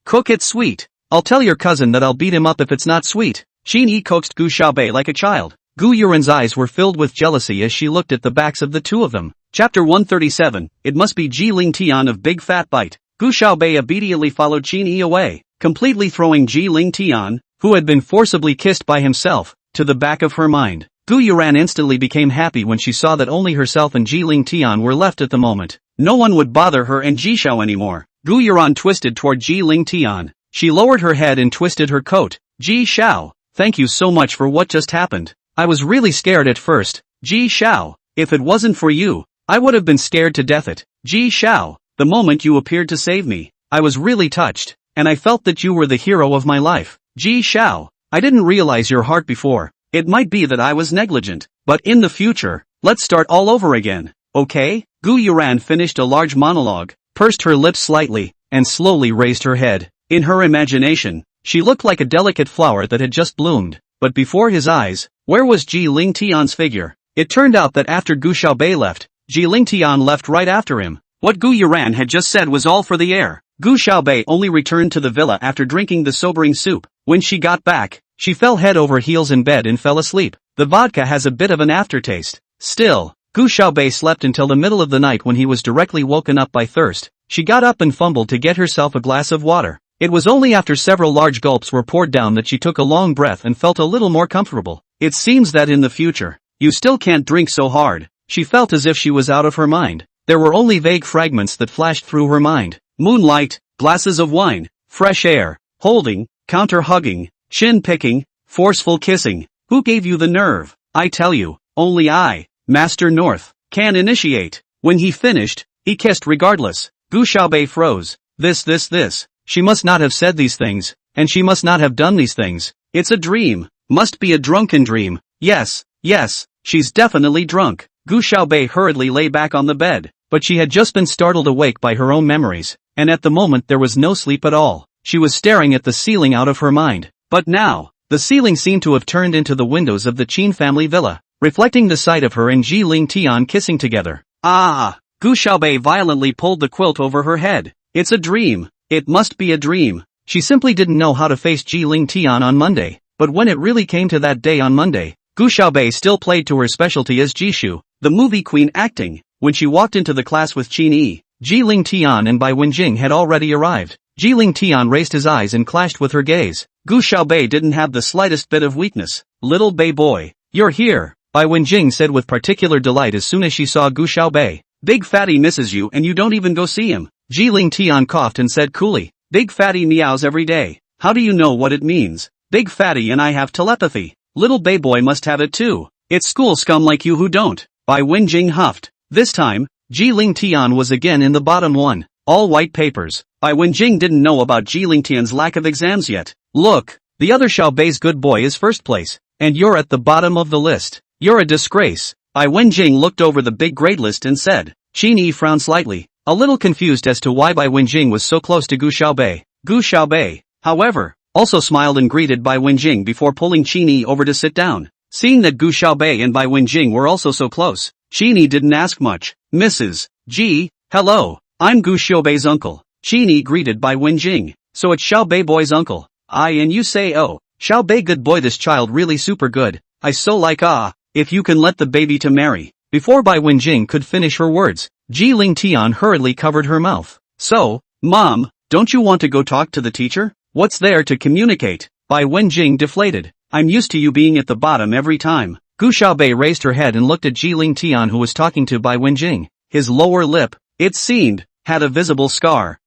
Cook it sweet. I'll tell your cousin that I'll beat him up if it's not sweet. Qin Yi coaxed Gu Xiaobei like a child. Gu Yuran's eyes were filled with jealousy as she looked at the backs of the 2 of them. Chapter 137, It must be Ji-Ling Tian of Big Fat Bite. Gu Xiaobei immediately followed Qin Yi away, completely throwing Ji-Ling Tian, who had been forcibly kissed by himself, to the back of her mind. Gu Yuran instantly became happy when she saw that only herself and Ji-Ling Tian were left at the moment. No one would bother her and Ji Xiao anymore. Gu Yuran twisted toward Ji-Ling Tian. She lowered her head and twisted her coat. Ji Xiao, thank you so much for what just happened. I was really scared at first. Ji Xiao, if it wasn't for you, I would have been scared to death. Ji Xiao, the moment you appeared to save me, I was really touched, and I felt that you were the hero of my life. Ji Xiao, I didn't realize your heart before. It might be that I was negligent, but in the future, let's start all over again, okay? Gu Yuran finished a large monologue, pursed her lips slightly, and slowly raised her head. In her imagination, she looked like a delicate flower that had just bloomed, but before his eyes, where was Ji-Ling Tian's figure? It turned out that after Gu Xiaobei left, Ji-Ling Tian left right after him. What Gu Yuran had just said was all for the air. Gu Xiaobei only returned to the villa after drinking the sobering soup. When she got back, she fell head over heels in bed and fell asleep. The vodka has a bit of an aftertaste. Still, Gu Xiaobei slept until the middle of the night when he was directly woken up by thirst. She got up and fumbled to get herself a glass of water. It was only after several large gulps were poured down that she took a long breath and felt a little more comfortable. It seems that in the future, you still can't drink so hard. She felt as if she was out of her mind. There were only vague fragments that flashed through her mind. Moonlight, glasses of wine, fresh air, holding, counter-hugging, chin-picking, forceful kissing. Who gave you the nerve? I tell you, only I, Master North, can initiate. When he finished, he kissed regardless. Gu Xiaobei froze. This. She must not have said these things, and she must not have done these things. It's a dream. Must be a drunken dream. Yes, she's definitely drunk. Gu Xiaobei hurriedly lay back on the bed, but she had just been startled awake by her own memories, and at the moment there was no sleep at all. She was staring at the ceiling out of her mind. But now, the ceiling seemed to have turned into the windows of the Qin family villa, reflecting the sight of her and Ji-Ling Tian kissing together. Gu Xiaobei violently pulled the quilt over her head. It's a dream. It must be a dream. She simply didn't know how to face Ji-Ling Tian on Monday, but when it really came to that day on Monday, Gu Xiaobei still played to her specialty as Jishu, the movie queen acting. When she walked into the class with Qin Yi, Ji-Ling Tian and Bai Wenjing had already arrived. Ji-Ling Tian raised his eyes and clashed with her gaze. Gu Xiaobei didn't have the slightest bit of weakness. Little Bei boy, you're here. Bai Wenjing said with particular delight as soon as she saw Gu Xiaobei. Big fatty misses you and you don't even go see him. Ji Ling Tian coughed and said coolly. Big fatty meows every day. How do you know what it means? Big fatty and I have telepathy. Little Bay Boy must have it too. It's school scum like you who don't. Bai Wenjing huffed. This time, Ji Ling Tian was again in the bottom one. All white papers. Bai Wenjing didn't know about Ji Ling Tian's lack of exams yet. Look, the other Xiaobei's good boy is first place. And you're at the bottom of the list. You're a disgrace. Bai Wenjing looked over the big grade list and said. Qin Yi frowned slightly, a little confused as to why Bai Wenjing was so close to Gu Xiaobei. Gu Xiaobei, however, also smiled and greeted Bai Wenjing before pulling Qin Yi over to sit down. Seeing that Gu Xiaobei and Bai Wenjing were also so close, Qin Yi didn't ask much. Mrs. G, hello, I'm Gu Xiaobei's uncle. Qin Yi greeted Bai Wenjing. So it's Xiaobei boy's uncle. And you say oh, Xiaobei good boy, this child really super good. I so like if you can let the baby to marry. Before Bai Wenjing could finish her words, Ji Ling Tian hurriedly covered her mouth. So, Mom, don't you want to go talk to the teacher? What's there to communicate? Bai Wenjing deflated. I'm used to you being at the bottom every time. Gu Xiaobei raised her head and looked at Ji Ling Tian who was talking to Bai Wenjing. His lower lip, it seemed, had a visible scar.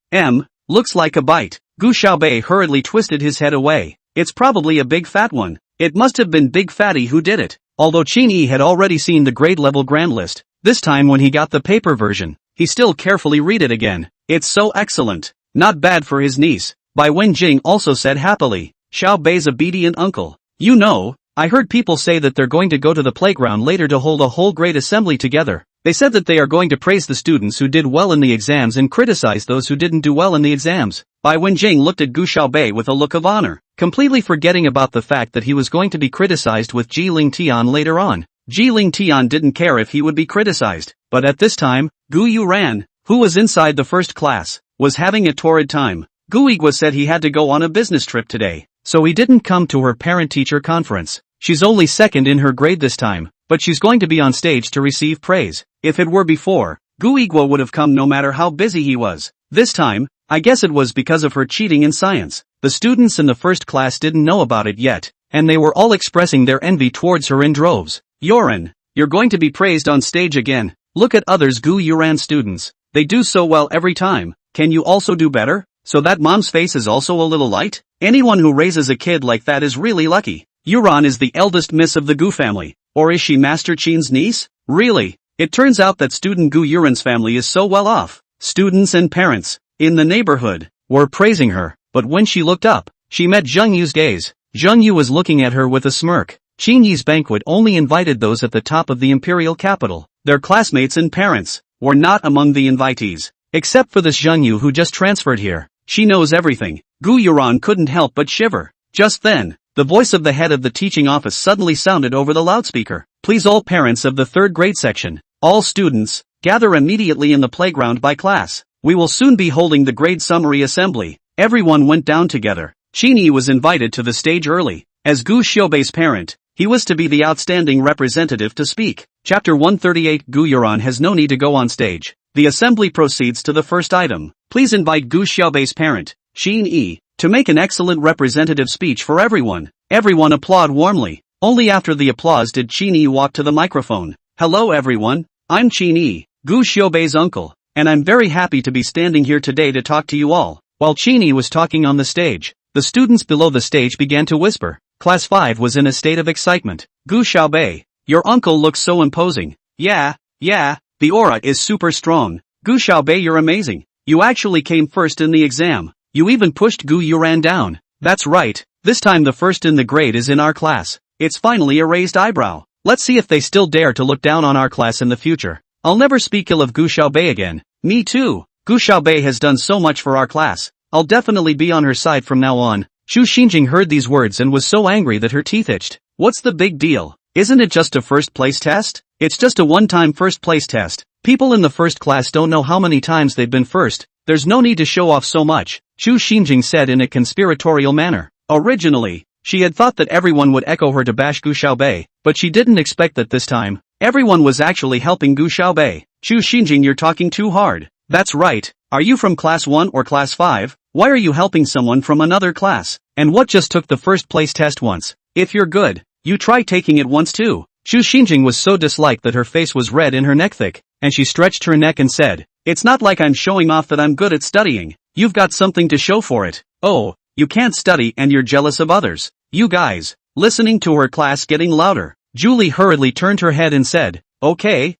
Looks like a bite. Gu Xiaobei hurriedly twisted his head away. It's probably a big fat one. It must have been Big Fatty who did it. Although Qin Yi had already seen the grade level grand list, this time when he got the paper version, he still carefully read it again. It's so excellent. Not bad for his niece. Bai Wenjing also said happily. Xiaobei's obedient uncle. You know, I heard people say that they're going to go to the playground later to hold a whole grade assembly together. They said that they are going to praise the students who did well in the exams and criticize those who didn't do well in the exams. Bai Wenjing looked at Gu Xiaobei with a look of honor, completely forgetting about the fact that he was going to be criticized with Ji Ling Tian later on. Ji Ling Tian didn't care if he would be criticized, but at this time, Gu Yuran, who was inside the first class, was having a torrid time. Gu Igwa said he had to go on a business trip today, so he didn't come to her parent-teacher conference. She's only second in her grade this time, but she's going to be on stage to receive praise. If it were before, Gu Igwa would have come no matter how busy he was. This time, I guess it was because of her cheating in science. The students in the first class didn't know about it yet, and they were all expressing their envy towards her in droves. Yuran, you're going to be praised on stage again. Look at others Gu Yuran students. They do so well every time. Can you also do better? So that mom's face is also a little light? Anyone who raises a kid like that is really lucky. Yuran is the eldest miss of the Gu family. Or is she Master Qin's niece? Really? It turns out that student Gu Yuran's family is so well off. Students and parents, in the neighborhood, were praising her, but when she looked up, she met Zheng Yu's gaze. Zheng Yu was looking at her with a smirk. Qin Yi's banquet only invited those at the top of the imperial capital. Their classmates and parents were not among the invitees. Except for this Zheng Yu who just transferred here. She knows everything. Gu Yuran couldn't help but shiver. Just then, the voice of the head of the teaching office suddenly sounded over the loudspeaker. Please all parents of the third grade section, all students, gather immediately in the playground by class. We will soon be holding the grade summary assembly. Everyone went down together. Qin Yi was invited to the stage early. As Gu Xiaobei's parent, he was to be the outstanding representative to speak. Chapter 138 Gu Yuran has no need to go on stage. The assembly proceeds to the first item. Please invite Gu Xiaobei's parent, Qin Yi, to make an excellent representative speech for everyone. Everyone applaud warmly. Only after the applause did Qin Yi walk to the microphone. Hello everyone, I'm Qin Yi, Gu Xiaobei's uncle, and I'm very happy to be standing here today to talk to you all. While Qin Yi was talking on the stage, the students below the stage began to whisper. Class 5 was in a state of excitement. Gu Xiaobei, your uncle looks so imposing. Yeah, the aura is super strong. Gu Xiaobei, you're amazing. You actually came first in the exam. You even pushed Gu Yuran down. That's right, this time the first in the grade is in our class. It's finally a raised eyebrow. Let's see if they still dare to look down on our class in the future. I'll never speak ill of Gu Xiaobei again. Me too. Gu Xiaobei has done so much for our class. I'll definitely be on her side from now on. Xu Xinjing heard these words and was so angry that her teeth itched. What's the big deal? Isn't it just a first place test? It's just a one-time first place test. People in the first class don't know how many times they've been first. There's no need to show off so much, Xu Xinjing said in a conspiratorial manner. Originally, she had thought that everyone would echo her to bash Gu Xiaobei, but she didn't expect that this time, everyone was actually helping Gu Xiaobei. Xu Xinjing, you're talking too hard. That's right. Are you from class 1 or class 5? Why are you helping someone from another class? And what just took the first place test once? If you're good, you try taking it once too. Xu Xinjing was so disliked that her face was red in her neck thick, and she stretched her neck and said, "It's not like I'm showing off that I'm good at studying. You've got something to show for it. Oh, you can't study and you're jealous of others. You guys." Listening to her class getting louder, Julie hurriedly turned her head and said, Okay,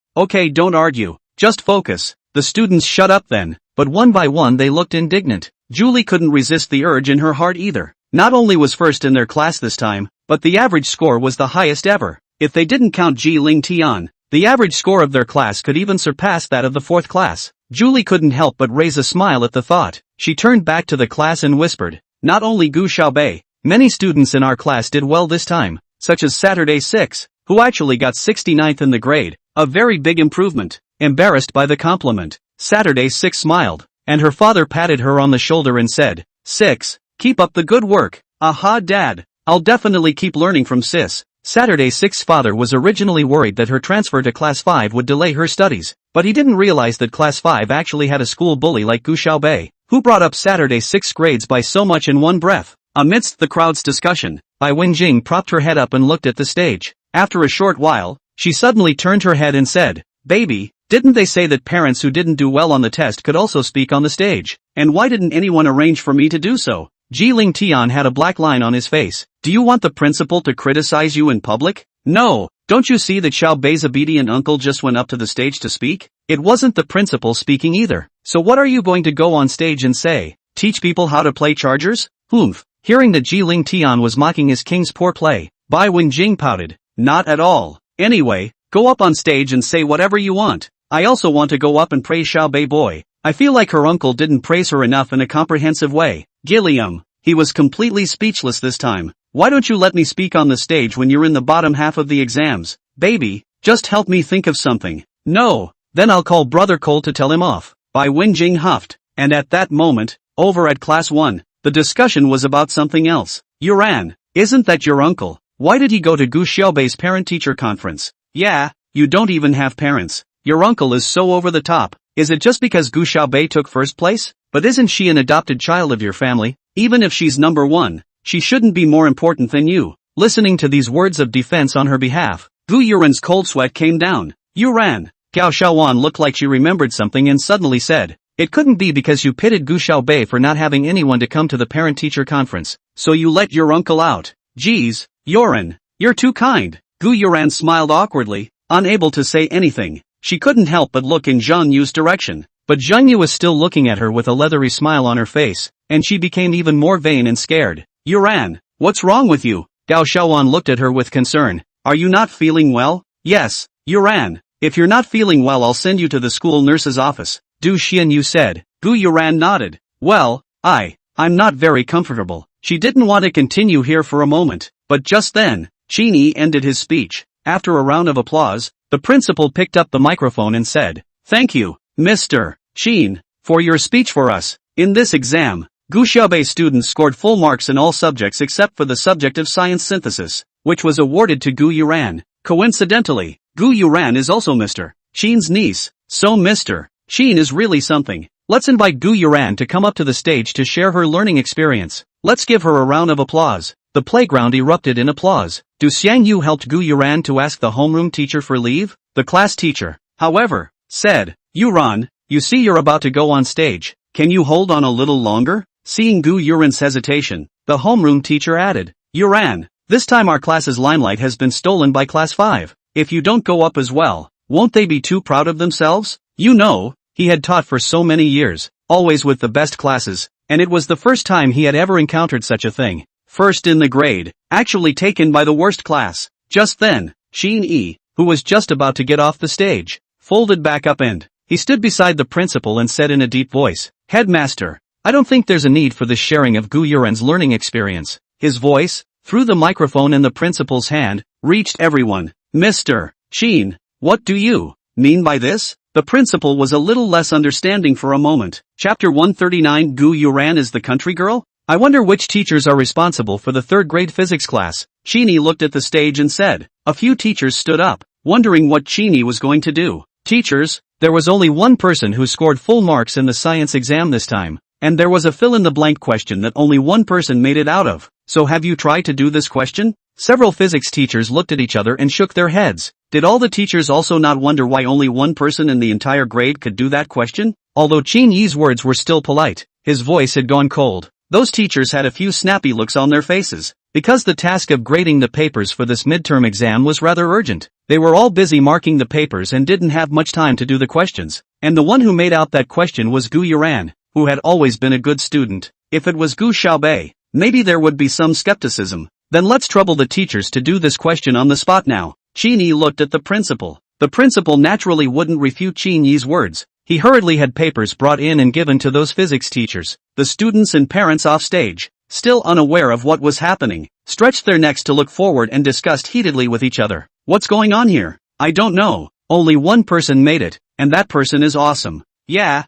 don't argue. Just focus." The students shut up then, but one by one they looked indignant. Julie couldn't resist the urge in her heart either. Not only was first in their class this time, but the average score was the highest ever. If they didn't count Ji Ling Tian, the average score of their class could even surpass that of the fourth class. Julie couldn't help but raise a smile at the thought. She turned back to the class and whispered, "Not only Gu Xiaobei, many students in our class did well this time, such as Saturday 6, who actually got 69th in the grade, a very big improvement." Embarrassed by the compliment, Saturday 6 smiled, and her father patted her on the shoulder and said, "6, keep up the good work." "Aha, Dad, I'll definitely keep learning from Sis." Saturday 6's father was originally worried that her transfer to class 5 would delay her studies, but he didn't realize that class 5 actually had a school bully like Gu Xiaobei, who brought up Saturday 6's grades by so much in one breath. Amidst the crowd's discussion, Bai Wenjing propped her head up and looked at the stage. After a short while, she suddenly turned her head and said, "Baby, didn't they say that parents who didn't do well on the test could also speak on the stage? And why didn't anyone arrange for me to do so?" Ji Ling Tian had a black line on his face. "Do you want the principal to criticize you in public?" "No, don't you see that Xiaobei's obedient uncle just went up to the stage to speak? It wasn't the principal speaking either. So what are you going to go on stage and say? Teach people how to play chargers?" Humph. Hearing that Ji Ling Tian was mocking his king's poor play, Bai Wenjing pouted. "Not at all. Anyway, go up on stage and say whatever you want. I also want to go up and praise Xiaobei boy. I feel like her uncle didn't praise her enough in a comprehensive way." Gilliam. He was completely speechless this time. "Why don't you let me speak on the stage when you're in the bottom half of the exams? Baby, just help me think of something." "No, then I'll call Brother Cole to tell him off." Bai Wenjing huffed, and at that moment, over at class 1, the discussion was about something else. "Yuran, isn't that your uncle? Why did he go to Gu Xiaobei's parent-teacher conference?" "Yeah, you don't even have parents. Your uncle is so over the top. Is it just because Gu Xiaobei took first place? But isn't she an adopted child of your family? Even if she's number 1, she shouldn't be more important than you." Listening to these words of defense on her behalf, Gu Yuran's cold sweat came down. "Yuran." Gao Xiaowan looked like she remembered something and suddenly said, "It couldn't be because you pitted Gu Xiaobei for not having anyone to come to the parent-teacher conference, so you let your uncle out." "Geez, Yuran, you're too kind." Gu Yuran smiled awkwardly, unable to say anything. She couldn't help but look in Zhang Yu's direction, but Zhang Yu was still looking at her with a leathery smile on her face, and she became even more vain and scared. "Yuran, what's wrong with you?" Gao Xiaowan looked at her with concern. "Are you not feeling well?" "Yes, Yuran. If you're not feeling well, I'll send you to the school nurse's office," Du Xianyu said. Gu Yuran nodded. "Well, I'm not very comfortable." She didn't want to continue here for a moment, but just then, Qin Yi ended his speech. After a round of applause, the principal picked up the microphone and said, "Thank you, Mr. Qin, for your speech for us. In this exam, Gu Xiaobei students scored full marks in all subjects except for the subject of science synthesis, which was awarded to Gu Yuran. Coincidentally, Gu Yuran is also Mr. Qin's niece, so Mr. Qin is really something. Let's invite Gu Yuran to come up to the stage to share her learning experience. Let's give her a round of applause." The playground erupted in applause. Du Xiangyu helped Gu Yuran to ask the homeroom teacher for leave. The class teacher, however, said, "Yuran, you see you're about to go on stage. Can you hold on a little longer?" Seeing Gu Yuran's hesitation, the homeroom teacher added, "Yuran, this time our class's limelight has been stolen by class 5. If you don't go up as well, won't they be too proud of themselves?" You know, he had taught for so many years, always with the best classes, and it was the first time he had ever encountered such a thing. First in the grade, actually taken by the worst class. Just then, Qin Yi, who was just about to get off the stage, folded back up and he stood beside the principal and said in a deep voice, "Headmaster, I don't think there's a need for this sharing of Gu Yuran's learning experience." His voice, through the microphone in the principal's hand, reached everyone. "Mr. Qin, what do you mean by this?" The principal was a little less understanding for a moment. Chapter 139. Gu Yuran is the country girl? I wonder which teachers are responsible for the third grade physics class. Qin looked at the stage and said. A few teachers stood up, wondering what Qin was going to do. Teachers, there was only one person who scored full marks in the science exam this time, and there was a fill-in-the-blank question that only one person made it out of. So have you tried to do this question? Several physics teachers looked at each other and shook their heads. Did all the teachers also not wonder why only one person in the entire grade could do that question? Although Qin Yi's words were still polite, his voice had gone cold. Those teachers had a few snappy looks on their faces. Because the task of grading the papers for this midterm exam was rather urgent, they were all busy marking the papers and didn't have much time to do the questions. And the one who made out that question was Gu Yuran, who had always been a good student. If it was Gu Xiaobei, maybe there would be some skepticism. Then let's trouble the teachers to do this question on the spot now. Qin Yi looked at the principal. The principal naturally wouldn't refute Qin Yi's words. He hurriedly had papers brought in and given to those physics teachers. The students and parents off stage, still unaware of what was happening, stretched their necks to look forward and discussed heatedly with each other. What's going on here? I don't know. Only one person made it, and that person is awesome. Yeah.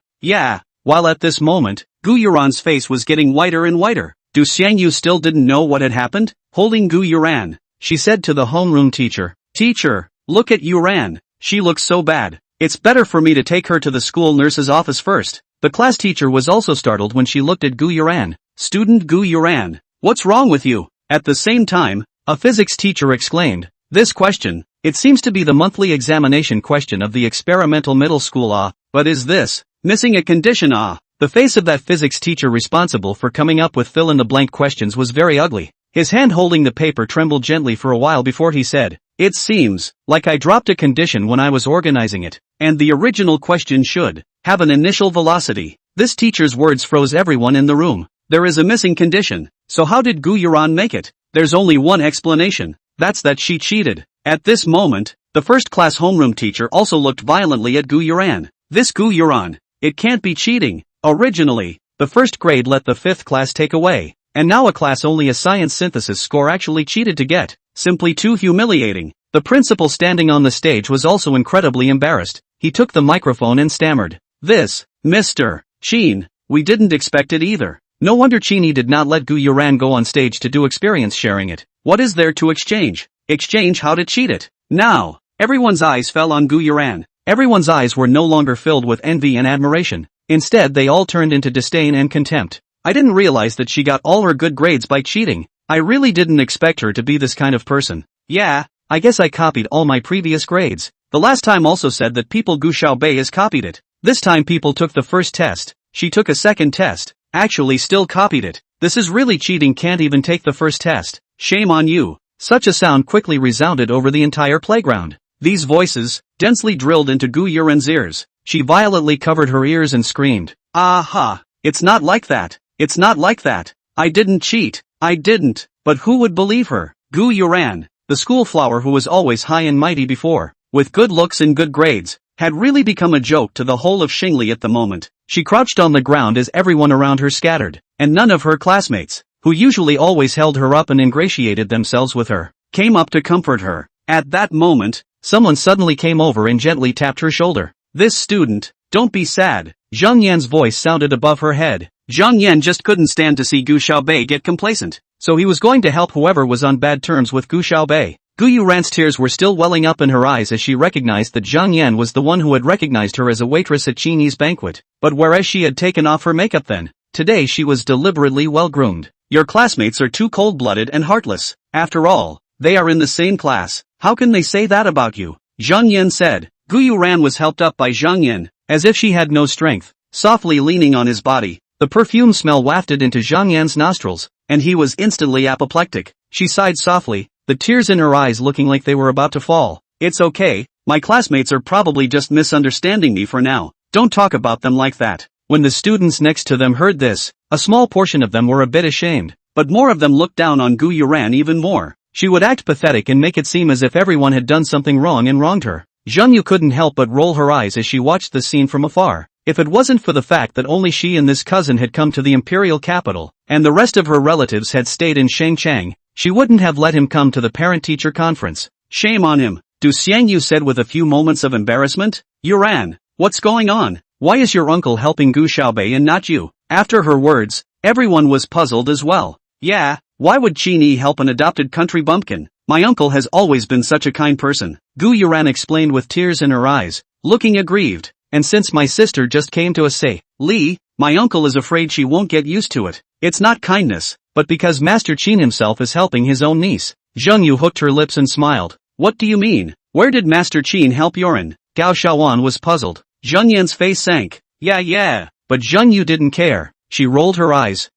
While at this moment, Gu Yuran's face was getting whiter and whiter. Du Xiangyu still didn't know what had happened? Holding Gu Yuran, she said to the homeroom teacher, "Teacher, look at Yuran. She looks so bad. It's better for me to take her to the school nurse's office first." The class teacher was also startled when she looked at Gu Yuran. "Student Gu Yuran, what's wrong with you?" At the same time, a physics teacher exclaimed, "This question, it seems to be the monthly examination question of the experimental middle school but is this, missing a condition The face of that physics teacher responsible for coming up with fill-in-the-blank questions was very ugly. His hand holding the paper trembled gently for a while before he said, "It seems like I dropped a condition when I was organizing it, and the original question should have an initial velocity." This teacher's words froze everyone in the room. There is a missing condition, so how did Gu Yuran make it? There's only one explanation, that's that she cheated. At this moment, the first class homeroom teacher also looked violently at Gu Yuran. This Gu Yuran, it can't be cheating. Originally, the first grade let the fifth class take away, and now a class only a science synthesis score actually cheated to get. Simply too humiliating. The principal standing on the stage was also incredibly embarrassed. He took the microphone and stammered, "This, Mr. Qin, we didn't expect it either." No wonder Qin did not let Gu Yuran go on stage to do experience sharing it. What is there to exchange? Exchange how to cheat it. Now, everyone's eyes fell on Gu Yuran. Everyone's eyes were no longer filled with envy and admiration. Instead they all turned into disdain and contempt. I didn't realize that she got all her good grades by cheating. I really didn't expect her to be this kind of person. Yeah, I guess I copied all my previous grades. The last time also said that people Gu Xiaobei has copied it. This time people took the first test. She took a second test. Actually still copied it. This is really cheating, can't even take the first test. Shame on you. Such a sound quickly resounded over the entire playground. These voices, densely drilled into Gu Yuran's ears. She violently covered her ears and screamed, "Aha! It's not like that. It's not like that. I didn't cheat. I didn't." But who would believe her? Gu Yuran, the school flower who was always high and mighty before, with good looks and good grades, had really become a joke to the whole of Xingli at the moment. She crouched on the ground as everyone around her scattered, and none of her classmates, who usually always held her up and ingratiated themselves with her, came up to comfort her. At that moment, someone suddenly came over and gently tapped her shoulder. "This student, don't be sad." Zhang Yan's voice sounded above her head. Zhang Yan just couldn't stand to see Gu Xiaobei get complacent, so he was going to help whoever was on bad terms with Gu Xiaobei. Gu Yuran's tears were still welling up in her eyes as she recognized that Zhang Yan was the one who had recognized her as a waitress at Qin Yi's banquet. But whereas she had taken off her makeup then, today she was deliberately well-groomed. "Your classmates are too cold-blooded and heartless. After all, they are in the same class. How can they say that about you?" Zhang Yan said. Gu Yuran was helped up by Zhang Yan, as if she had no strength, softly leaning on his body. The perfume smell wafted into Zhang Yan's nostrils, and he was instantly apoplectic. She sighed softly, the tears in her eyes looking like they were about to fall. "It's okay, my classmates are probably just misunderstanding me for now. Don't talk about them like that." When the students next to them heard this, a small portion of them were a bit ashamed, but more of them looked down on Gu Yuran even more. She would act pathetic and make it seem as if everyone had done something wrong and wronged her. Zhang Yu couldn't help but roll her eyes as she watched the scene from afar. If it wasn't for the fact that only she and this cousin had come to the imperial capital, and the rest of her relatives had stayed in Shangchang, she wouldn't have let him come to the parent-teacher conference. "Shame on him," Du Xiangyu said with a few moments of embarrassment. "Yuran, what's going on? Why is your uncle helping Gu Xiaobei and not you?" After her words, everyone was puzzled as well. "Yeah, why would Qin Yi help an adopted country bumpkin? My uncle has always been such a kind person," Gu Yuran explained with tears in her eyes, looking aggrieved. "And since my sister just came to us say, Li, my uncle is afraid she won't get used to it. It's not kindness, but because Master Qin himself is helping his own niece." Zheng Yu hooked her lips and smiled. What do you mean? Where did Master Qin help Yoren? Gao Shaoan was puzzled. Zheng Yan's face sank. Yeah. But Zheng Yu didn't care. She rolled her eyes.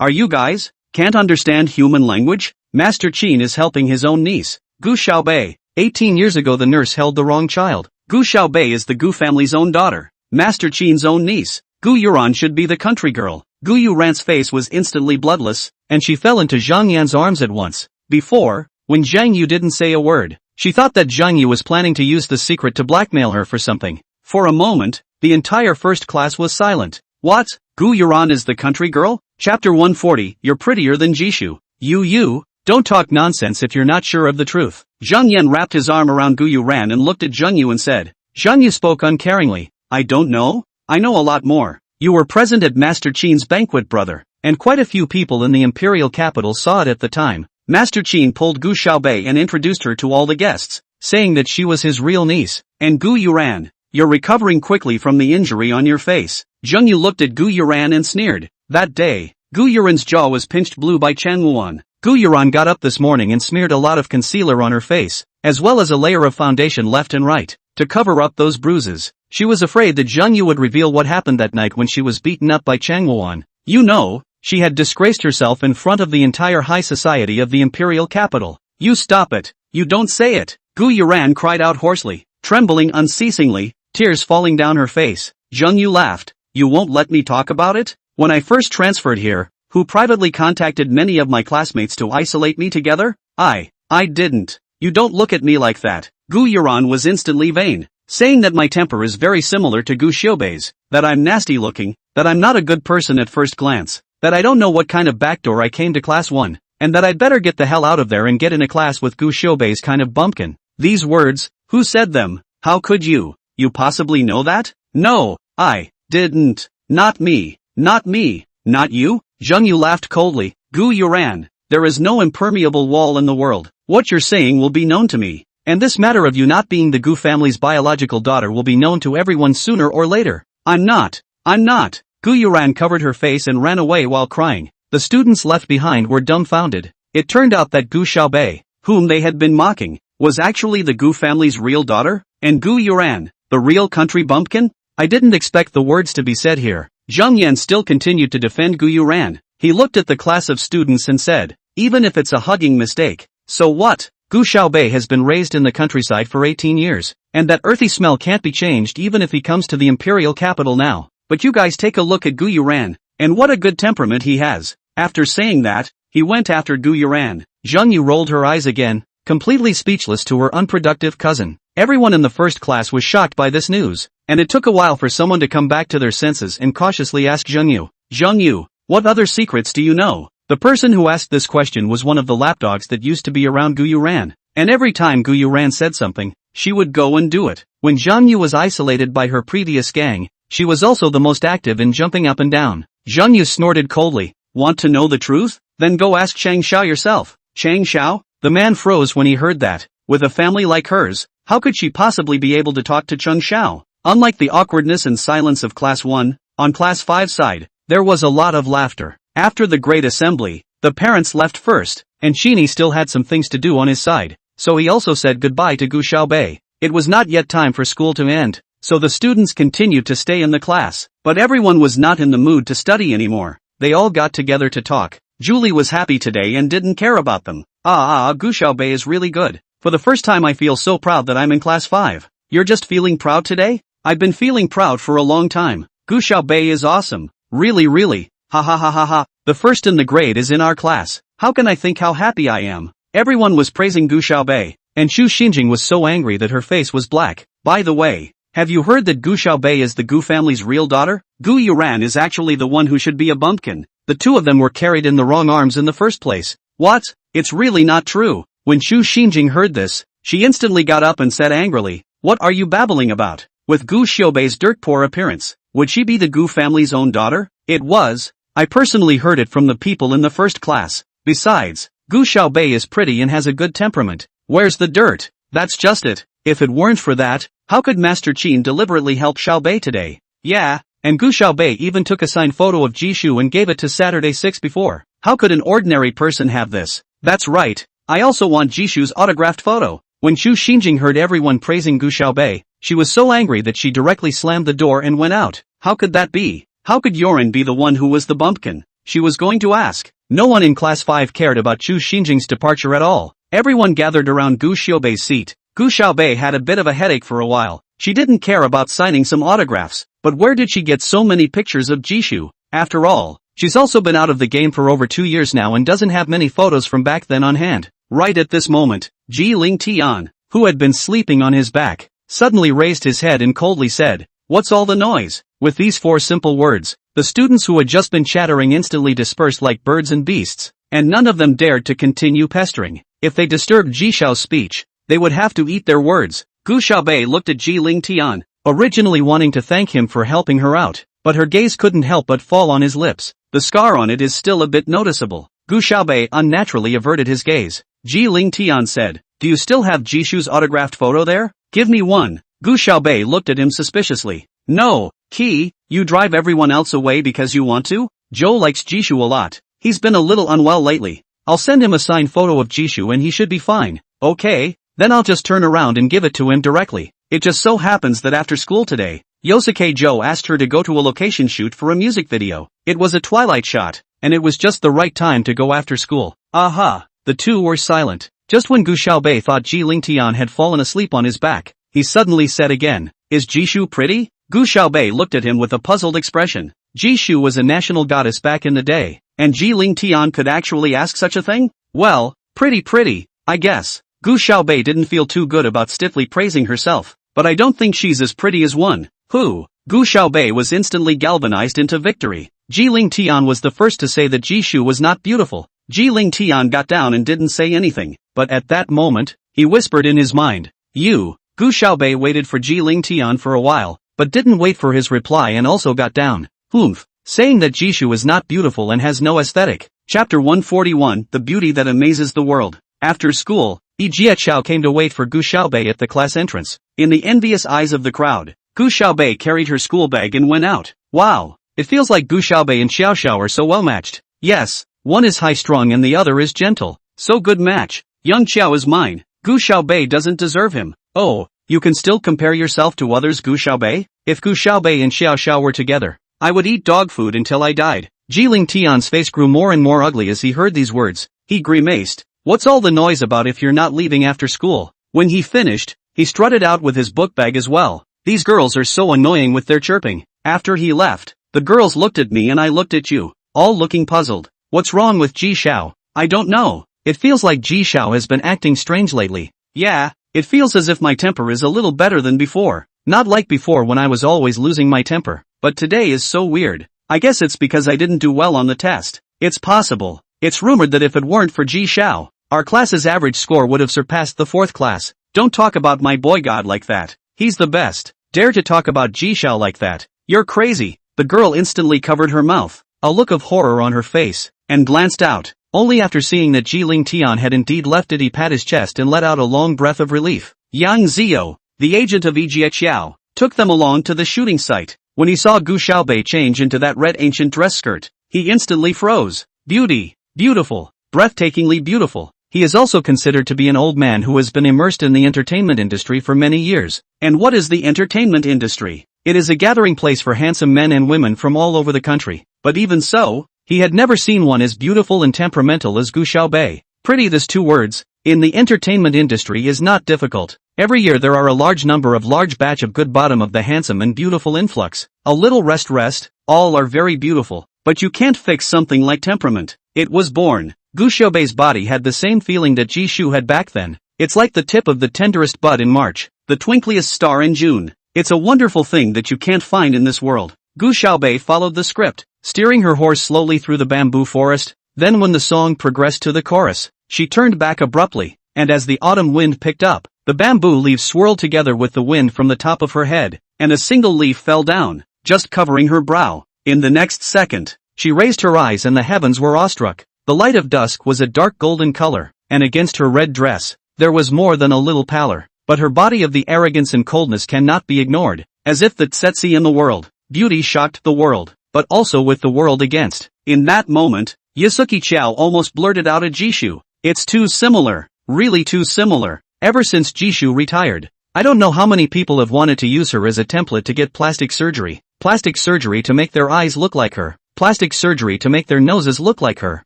Are you guys? Can't understand human language? Master Qin is helping his own niece, Gu Xiaobei. 18 years ago the nurse held the wrong child. Gu Xiaobei is the Gu family's own daughter. Master Qin's own niece. Gu Yuran should be the country girl. Gu Yuran's face was instantly bloodless, and she fell into Zhang Yan's arms at once. Before, when Zhang Yu didn't say a word, she thought that Zhang Yu was planning to use the secret to blackmail her for something. For a moment, the entire first class was silent. What? Gu Yuran is the country girl? Chapter 140, You're prettier than Jishu. You, don't talk nonsense if you're not sure of the truth. Zhang Yan wrapped his arm around Gu Yuran and looked at Zheng Yu and said. Zheng Yu spoke uncaringly. I don't know. I know a lot more. You were present at Master Qin's banquet, brother, and quite a few people in the imperial capital saw it at the time. Master Qin pulled Gu Xiaobei and introduced her to all the guests, saying that she was his real niece. And Gu Yuran, you're recovering quickly from the injury on your face. Zheng Yu looked at Gu Yuran and sneered. That day, Gu Yuran's jaw was pinched blue by Chang Wuan. Gu Yuran got up this morning and smeared a lot of concealer on her face, as well as a layer of foundation left and right, to cover up those bruises. She was afraid that Zheng Yu would reveal what happened that night when she was beaten up by Chang Wuan. You know, she had disgraced herself in front of the entire high society of the imperial capital. You stop it. You don't say it. Gu Yuran cried out hoarsely, trembling unceasingly, tears falling down her face. Zheng Yu laughed. You won't let me talk about it? When I first transferred here, who privately contacted many of my classmates to isolate me together? I didn't. You don't look at me like that. Gu Yuran was instantly vain, saying that my temper is very similar to Gu Xiaobei's, that I'm nasty looking, that I'm not a good person at first glance, that I don't know what kind of backdoor I came to class 1, and that I'd better get the hell out of there and get in a class with Gu Xiaobei's kind of bumpkin. These words, who said them? How could you? You possibly know that? No, I didn't. Not me. Not me. Not you? Zheng Yu laughed coldly. Gu Yuran, there is no impermeable wall in the world. What you're saying will be known to me. And this matter of you not being the Gu family's biological daughter will be known to everyone sooner or later. I'm not. Gu Yuran covered her face and ran away while crying. The students left behind were dumbfounded. It turned out that Gu Xiaobei, whom they had been mocking, was actually the Gu family's real daughter, and Gu Yuran, the real country bumpkin? I didn't expect the words to be said here. Zheng Yan still continued to defend Gu Yuran. He looked at the class of students and said, even if it's a hugging mistake, so what? Gu Xiaobei has been raised in the countryside for 18 years, and that earthy smell can't be changed even if he comes to the imperial capital now. But you guys take a look at Gu Yuran, and what a good temperament he has. After saying that, he went after Gu Yuran. Zheng Yu rolled her eyes again, completely speechless to her unproductive cousin. Everyone in the first class was shocked by this news, and it took a while for someone to come back to their senses and cautiously ask Zheng Yu, what other secrets do you know? The person who asked this question was one of the lapdogs that used to be around Gu Yuran, and every time Gu Yuran said something, she would go and do it. When Zheng Yu was isolated by her previous gang, she was also the most active in jumping up and down. Zheng Yu snorted coldly. Want to know the truth? Then go ask Chang Xiao yourself. Chang Xiao? The man froze when he heard that. With a family like hers, how could she possibly be able to talk to Chang Xiao? Unlike the awkwardness and silence of Class 1, on Class 5 side, there was a lot of laughter. After the great assembly, the parents left first, and Shini still had some things to do on his side, so he also said goodbye to Gu Xiaobei. It was not yet time for school to end, so the students continued to stay in the class, but everyone was not in the mood to study anymore. They all got together to talk. Julie was happy today and didn't care about them. Gu Xiaobei is really good. For the first time I feel so proud that I'm in Class 5. You're just feeling proud today? I've been feeling proud for a long time. Gu Xiaobei is awesome. Really. Ha. The first in the grade is in our class. How can I think how happy I am? Everyone was praising Gu Xiaobei, and Xu Xinjing was so angry that her face was black. By the way, have you heard that Gu Xiaobei is the Gu family's real daughter? Gu Yuran is actually the one who should be a bumpkin. The two of them were carried in the wrong arms in the first place. What? It's really not true. When Xu Xinjing heard this, she instantly got up and said angrily, what are you babbling about? With Gu Xiaobei's dirt-poor appearance, would she be the Gu family's own daughter? It was. I personally heard it from the people in the first class. Besides, Gu Xiaobei is pretty and has a good temperament. Where's the dirt? That's just it. If it weren't for that, how could Master Qin deliberately help Xiaobei today? Yeah, and Gu Xiaobei even took a signed photo of Jishu and gave it to Saturday 6 before. How could an ordinary person have this? That's right, I also want Jishu's autographed photo. When Chu Xinjing heard everyone praising Gu Xiaobei, she was so angry that she directly slammed the door and went out. How could that be? How could Yoren be the one who was the bumpkin? She was going to ask. No one in class 5 cared about Chu Xinjing's departure at all. Everyone gathered around Gu Xiaobei's seat. Gu Xiaobei had a bit of a headache for a while. She didn't care about signing some autographs, but where did she get so many pictures of Jishu? After all, she's also been out of the game for over 2 years now and doesn't have many photos from back then on hand. Right at this moment, Ji Ling Tian, who had been sleeping on his back, suddenly raised his head and coldly said, "What's all the noise?" With these 4 simple words, the students who had just been chattering instantly dispersed like birds and beasts, and none of them dared to continue pestering. If they disturbed Ji Xiao's speech, they would have to eat their words. Gu Xiaobei looked at Ji Ling Tian, originally wanting to thank him for helping her out, but her gaze couldn't help but fall on his lips. The scar on it is still a bit noticeable. Gu Xiaobei unnaturally averted his gaze. Ji Ling Tian said, "Do you still have Jishu's autographed photo there? Give me one." Gu Xiaobei looked at him suspiciously. "No, Qi, you drive everyone else away because you want to? Joe likes Jishu a lot. He's been a little unwell lately. I'll send him a signed photo of Jishu and he should be fine." "Okay, then I'll just turn around and give it to him directly." It just so happens that after school today, Yosuke Joe asked her to go to a location shoot for a music video. It was a twilight shot, and it was just the right time to go after school. Aha! The two were silent. Just when Gu Xiaobei thought Ji Lingtian had fallen asleep on his back, he suddenly said again, "Is Jishu pretty?" Gu Xiaobei looked at him with a puzzled expression. Jishu was a national goddess back in the day, and Ji Lingtian could actually ask such a thing? Well, pretty, I guess. Gu Xiaobei didn't feel too good about stiffly praising herself, but I don't think she's as pretty as one. Who? Gu Xiaobei was instantly galvanized into victory. Ji Lingtian was the first to say that Jishu was not beautiful. Ji Lingtian got down and didn't say anything, but at that moment, he whispered in his mind, "You." Gu Xiaobei waited for Ji Lingtian for a while, but didn't wait for his reply and also got down. Humph. Saying that Jishu is not beautiful and has no aesthetic. Chapter 141, The Beauty That Amazes the World. After school, Yi Jiachao came to wait for Gu Xiaobei at the class entrance. In the envious eyes of the crowd, Gu Xiaobei carried her school bag and went out. Wow! It feels like Gu Xiaobei and Xiao Xiao are so well matched. Yes, one is high-strung and the other is gentle. So good match. Young Xiao is mine. Gu Xiaobei doesn't deserve him. Oh, you can still compare yourself to others, Gu Xiaobei? If Gu Xiaobei and Xiao Xiao were together, I would eat dog food until I died. Ji Lingtian's face grew more and more ugly as he heard these words. He grimaced. What's all the noise about if you're not leaving after school? When he finished, he strutted out with his book bag as well. These girls are so annoying with their chirping. After he left, the girls looked at me and I looked at you, all looking puzzled. What's wrong with Ji Xiao? I don't know. It feels like Ji Xiao has been acting strange lately. Yeah, it feels as if my temper is a little better than before. Not like before when I was always losing my temper, but today is so weird. I guess it's because I didn't do well on the test. It's possible. It's rumored that if it weren't for Ji Xiao, our class's average score would have surpassed the 4th class. Don't talk about my boy god like that. He's the best. Dare to talk about Ji Xiao like that. You're crazy. The girl instantly covered her mouth, a look of horror on her face, and glanced out. Only after seeing that Ji Lingtian had indeed left did he pat his chest and let out a long breath of relief. Yang Zio, the agent of Yijiaqiao, took them along to the shooting site. When he saw Gu Xiaobei change into that red ancient dress skirt, he instantly froze. Beauty. Beautiful. Breathtakingly beautiful. He is also considered to be an old man who has been immersed in the entertainment industry for many years. And what is the entertainment industry? It is a gathering place for handsome men and women from all over the country. But even so, he had never seen one as beautiful and temperamental as Gu Xiaobei. Pretty, these 2 words, in the entertainment industry is not difficult. Every year there are a large number of large batch of good bottom of the handsome and beautiful influx. A little rest, all are very beautiful. But you can't fix something like temperament. It was born. Gu Xiaobei's body had the same feeling that Jishu had back then. It's like the tip of the tenderest bud in March, the twinkliest star in June. It's a wonderful thing that you can't find in this world. Gu Xiaobei followed the script, steering her horse slowly through the bamboo forest. Then when the song progressed to the chorus, she turned back abruptly, and as the autumn wind picked up, the bamboo leaves swirled together with the wind from the top of her head, and a single leaf fell down, just covering her brow. In the next second, she raised her eyes and the heavens were awestruck. The light of dusk was a dark golden color, and against her red dress, there was more than a little pallor. But her body of the arrogance and coldness cannot be ignored, as if the tsetse in the world. Beauty shocked the world, but also with the world against. In that moment, Yasuki Chao almost blurted out a Jishu. It's too similar. Really too similar. Ever since Jishu retired, I don't know how many people have wanted to use her as a template to get plastic surgery. Plastic surgery to make their eyes look like her. Plastic surgery to make their noses look like her.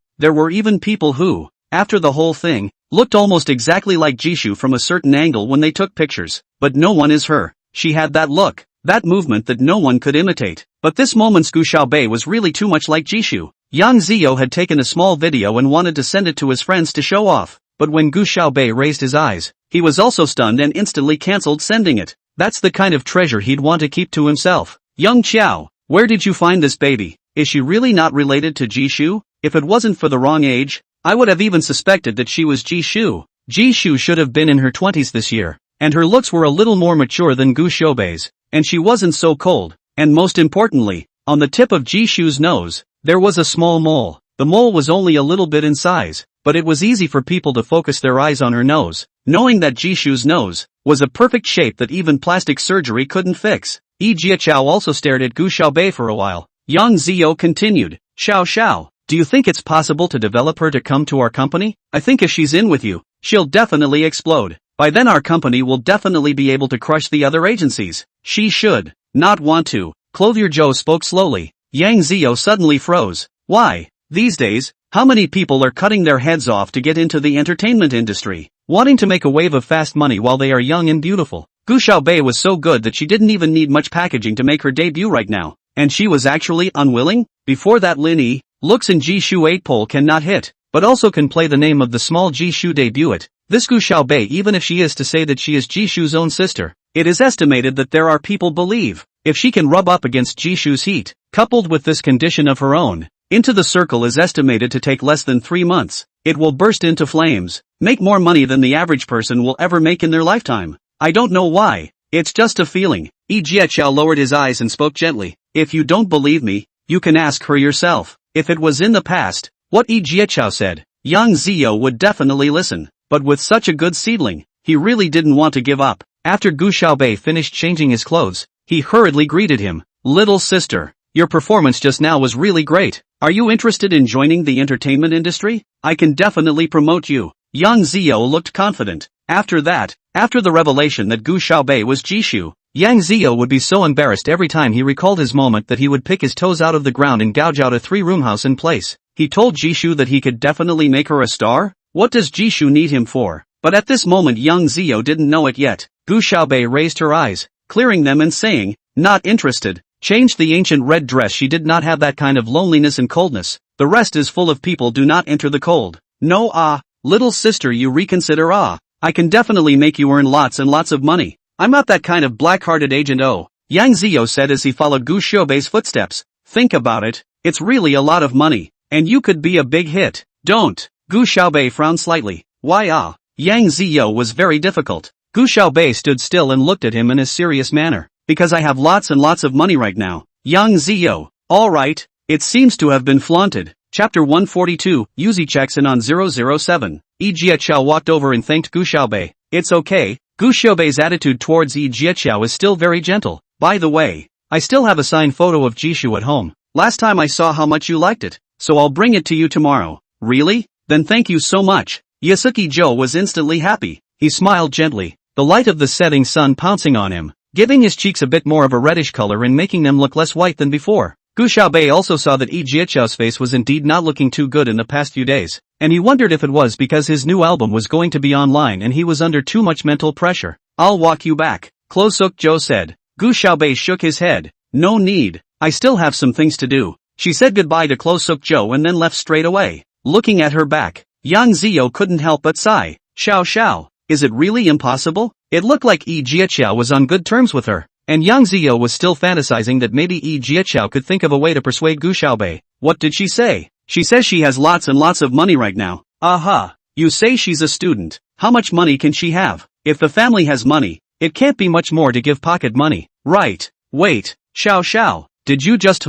There were even people who, after the whole thing, looked almost exactly like Jishu from a certain angle when they took pictures. But no one is her. She had that look, that movement that no one could imitate. But this moment's Gu Xiaobei was really too much like Jishu. Yang Ziyou had taken a small video and wanted to send it to his friends to show off. But when Gu Xiaobei raised his eyes, he was also stunned and instantly cancelled sending it. That's the kind of treasure he'd want to keep to himself. Young Qiao, where did you find this baby? Is she really not related to Jishu? If it wasn't for the wrong age, I would have even suspected that she was Jishu. Jishu should have been in her 20s this year, and her looks were a little more mature than Gu Xiaobei's, and she wasn't so cold, and most importantly, on the tip of Jishu's nose, there was a small mole. The mole was only a little bit in size, but it was easy for people to focus their eyes on her nose, knowing that Jishu's nose was a perfect shape that even plastic surgery couldn't fix. Yi Jiaqiao also stared at Gu Xiaobei for a while. Yang Ziyou continued, Xiao, do you think it's possible to develop her to come to our company? I think if she's in with you, she'll definitely explode. By then our company will definitely be able to crush the other agencies. She should not want to. Clothier Zhou spoke slowly. Yang Ziyou suddenly froze. Why? These days, how many people are cutting their heads off to get into the entertainment industry, wanting to make a wave of fast money while they are young and beautiful? Gu Xiaobei was so good that she didn't even need much packaging to make her debut right now. And she was actually unwilling? Before that Lin Yi, looks in Jishu 8 pole cannot hit, but also can play the name of the small Jishu debut it. This Gu Xiaobei, even if she is to say that she is Jishu's own sister, it is estimated that there are people believe, if she can rub up against Jishu's heat, coupled with this condition of her own, into the circle is estimated to take less than 3 months, it will burst into flames, make more money than the average person will ever make in their lifetime. I don't know why, it's just a feeling. Yi Jiaqiao lowered his eyes and spoke gently. If you don't believe me, you can ask her yourself. If it was in the past, what Yi Jiaqiao said, Yang Ziyou would definitely listen. But with such a good seedling, he really didn't want to give up. After Gu Xiaobei finished changing his clothes, he hurriedly greeted him. Little sister, your performance just now was really great. Are you interested in joining the entertainment industry? I can definitely promote you. Yang Ziyou looked confident. After the revelation that Gu Xiaobei was Jishu, Yang Ziyou would be so embarrassed every time he recalled his moment that he would pick his toes out of the ground and gouge out a 3-room house in place. He told Jishu that he could definitely make her a star? What does Jishu need him for? But at this moment Yang Ziyou didn't know it yet. Gu Xiaobei raised her eyes, clearing them and saying, not interested. Changed the ancient red dress. She did not have that kind of loneliness and coldness. The rest is full of people do not enter the cold. No little sister, you reconsider. I can definitely make you earn lots and lots of money. I'm not that kind of black-hearted agent. Yang Ziyou said as he followed Gu Xiaobei's footsteps. Think about it, it's really a lot of money, and you could be a big hit. Don't. Gu Xiaobei frowned slightly. Why? Yang Ziyou was very difficult. Gu Xiaobei stood still and looked at him in a serious manner. Because I have lots and lots of money right now. Yang Ziyou. Alright, it seems to have been flaunted. Chapter 142, Yuzi checks in on 007. Yi Jiaqiao walked over and thanked Gu Xiaobei. It's okay. Gu Xiaobei's attitude towards Yi Jiaqiao is still very gentle. By the way, I still have a signed photo of Jishu at home. Last time I saw how much you liked it, so I'll bring it to you tomorrow. Really? Then thank you so much. Yasuki Joe was instantly happy. He smiled gently, the light of the setting sun pouncing on him, giving his cheeks a bit more of a reddish color and making them look less white than before. Gu Xiaobei also saw that Yi Jiaqiao's face was indeed not looking too good in the past few days, and he wondered if it was because his new album was going to be online and he was under too much mental pressure. I'll walk you back, Closuk Joe said. Gu Xiaobei shook his head. No need, I still have some things to do. She said goodbye to Closuk Joe and then left straight away. Looking at her back, Yang Ziyou couldn't help but sigh. Xiao, is it really impossible? It looked like Yi Jiaqiao was on good terms with her, and Yang Ziyou was still fantasizing that maybe Yi Jiaqiao could think of a way to persuade Gu Xiaobei. What did she say? She says she has lots and lots of money right now. Aha, you say she's a student. How much money can she have? If the family has money, it can't be much more to give pocket money, right? Wait, Xiao, did you just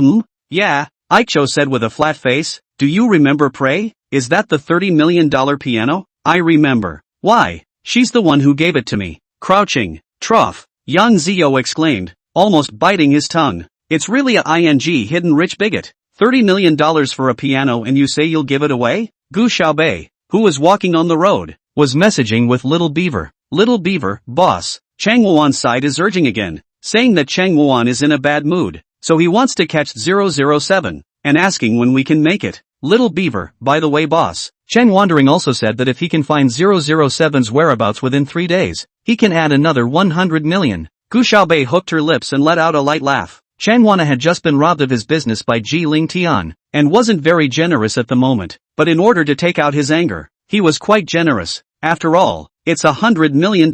Yeah, Aicho said with a flat face. Do you remember Prey? Is that the $30 million piano? I remember. Why? She's the one who gave it to me. Crouching. Trough. Yang Ziyou exclaimed, almost biting his tongue. It's really a hidden rich bigot. $30 million for a piano and you say you'll give it away? Gu Xiaobei. who was walking on the road, was messaging with Little Beaver. Little Beaver, boss, Chang Wuan's side is urging again, saying that Chang Wuan is in a bad mood, so he wants to catch 007, and asking when we can make it. Little Beaver, by the way boss. Chang Wandering also said that if he can find 007's whereabouts within 3 days, he can add another 100 million. Gu Xiaobei hooked her lips and let out a light laugh. Chang Wana had just been robbed of his business by Ji Ling Tian, and wasn't very generous at the moment, but in order to take out his anger, he was quite generous. After all, it's $100 million.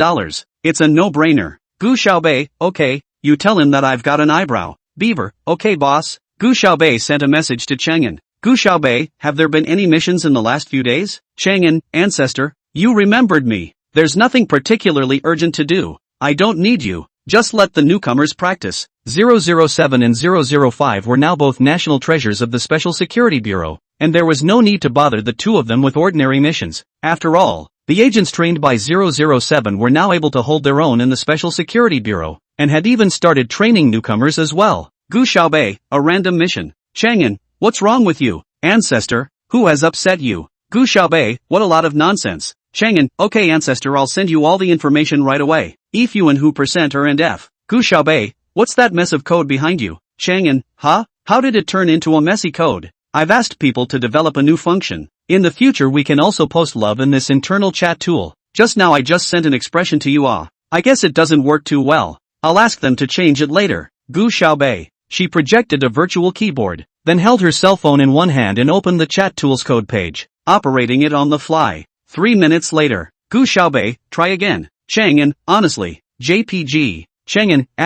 It's a no-brainer. Gu Xiaobei, okay, you tell him that I've got an eyebrow. Beaver, okay boss. Gu Xiaobei sent a message to Chang'an. Gu Xiaobei, have there been any missions in the last few days? Chang'an, ancestor, you remembered me. There's nothing particularly urgent to do. I don't need you. Just let the newcomers practice. 007 and 005 were now both national treasures of the Special Security Bureau, and there was no need to bother the two of them with ordinary missions. After all, the agents trained by 007 were now able to hold their own in the Special Security Bureau, and had even started training newcomers as well. Gu Xiaobei, a random mission. Chang'an, what's wrong with you? Ancestor, who has upset you? Gu Xiaobei, what a lot of nonsense. Chang'an, okay ancestor, I'll send you all the information right away. If you and who percent are and F. Gu Xiaobei, what's that mess of code behind you? Chang'an, huh? How did it turn into a messy code? I've asked people to develop a new function. In the future we can also post love in this internal chat tool. Just now I just sent an expression to you I guess it doesn't work too well. I'll ask them to change it later. Gu Xiaobei. She projected a virtual keyboard, then held her cell phone in one hand and opened the chat tool's code page, operating it on the fly. 3 minutes later. Gu Xiaobei, try again. Chang'an, honestly, JPG. Chang'an, *****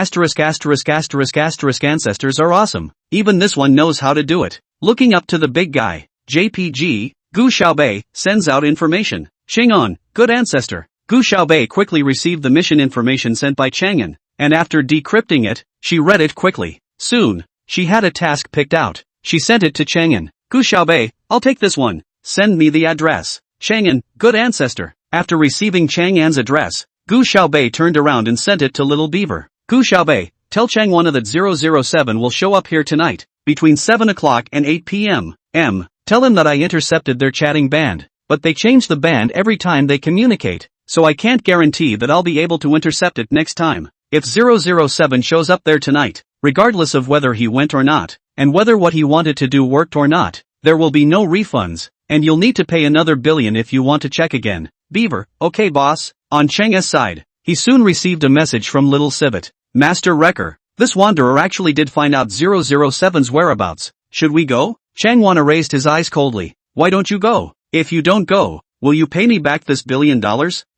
ancestors are awesome. Even this one knows how to do it. Looking up to the big guy. JPG, Gu Xiaobei, sends out information. Chang'an, good ancestor. Gu Xiaobei quickly received the mission information sent by Chang'an, and after decrypting it, she read it quickly. Soon, she had a task picked out. She sent it to Chang'an. Gu Xiaobei, I'll take this one. Send me the address. Chang'an, good ancestor. After receiving Chang'an's address, Gu Xiaobei turned around and sent it to Little Beaver. Gu Xiaobei, tell Changwana that 007 will show up here tonight, between 7 o'clock and 8 p.m. Tell him that I intercepted their chatting band, but they change the band every time they communicate, so I can't guarantee that I'll be able to intercept it next time. If 007 shows up there tonight, regardless of whether he went or not, and whether what he wanted to do worked or not, there will be no refunds, and you'll need to pay another billion if you want to check again. Beaver, okay boss. On Chang's side, he soon received a message from Little Civet. Master Wrecker, this wanderer actually did find out 007's whereabouts. Should we go? Changwana raised his eyes coldly. Why don't you go? If you don't go, will you pay me back this $1 billion?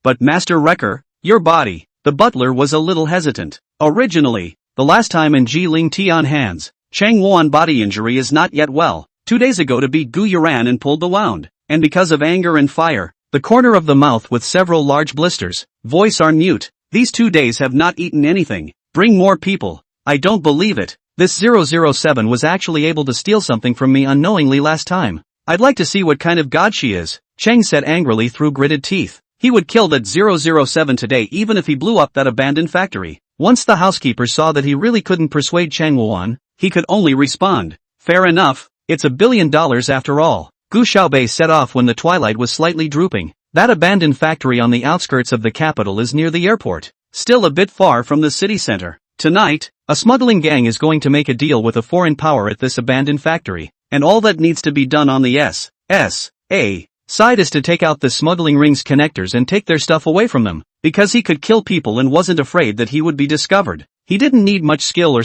But Master Wrecker, your body. The butler was a little hesitant. Originally, the last time in Ji Ling Tian hands, Chang Wuan body injury is not yet well. 2 days ago to beat Gu Yuran and pulled the wound, and because of anger and fire, the corner of the mouth with several large blisters, voice are mute. These 2 days have not eaten anything. Bring more people. I don't believe it. This 007 was actually able to steal something from me unknowingly last time. I'd like to see what kind of god she is, Chang said angrily through gritted teeth. He would kill that 007 today even if he blew up that abandoned factory. Once the housekeeper saw that he really couldn't persuade Chang Wuan, he could only respond. Fair enough, it's $1 billion after all. Gu Xiaobei set off when the twilight was slightly drooping. That abandoned factory on the outskirts of the capital is near the airport, still a bit far from the city center. Tonight, a smuggling gang is going to make a deal with a foreign power at this abandoned factory, and all that needs to be done on the S.A. side is to take out the smuggling ring's connectors and take their stuff away from them, because he could kill people and wasn't afraid that he would be discovered. He didn't need much skill.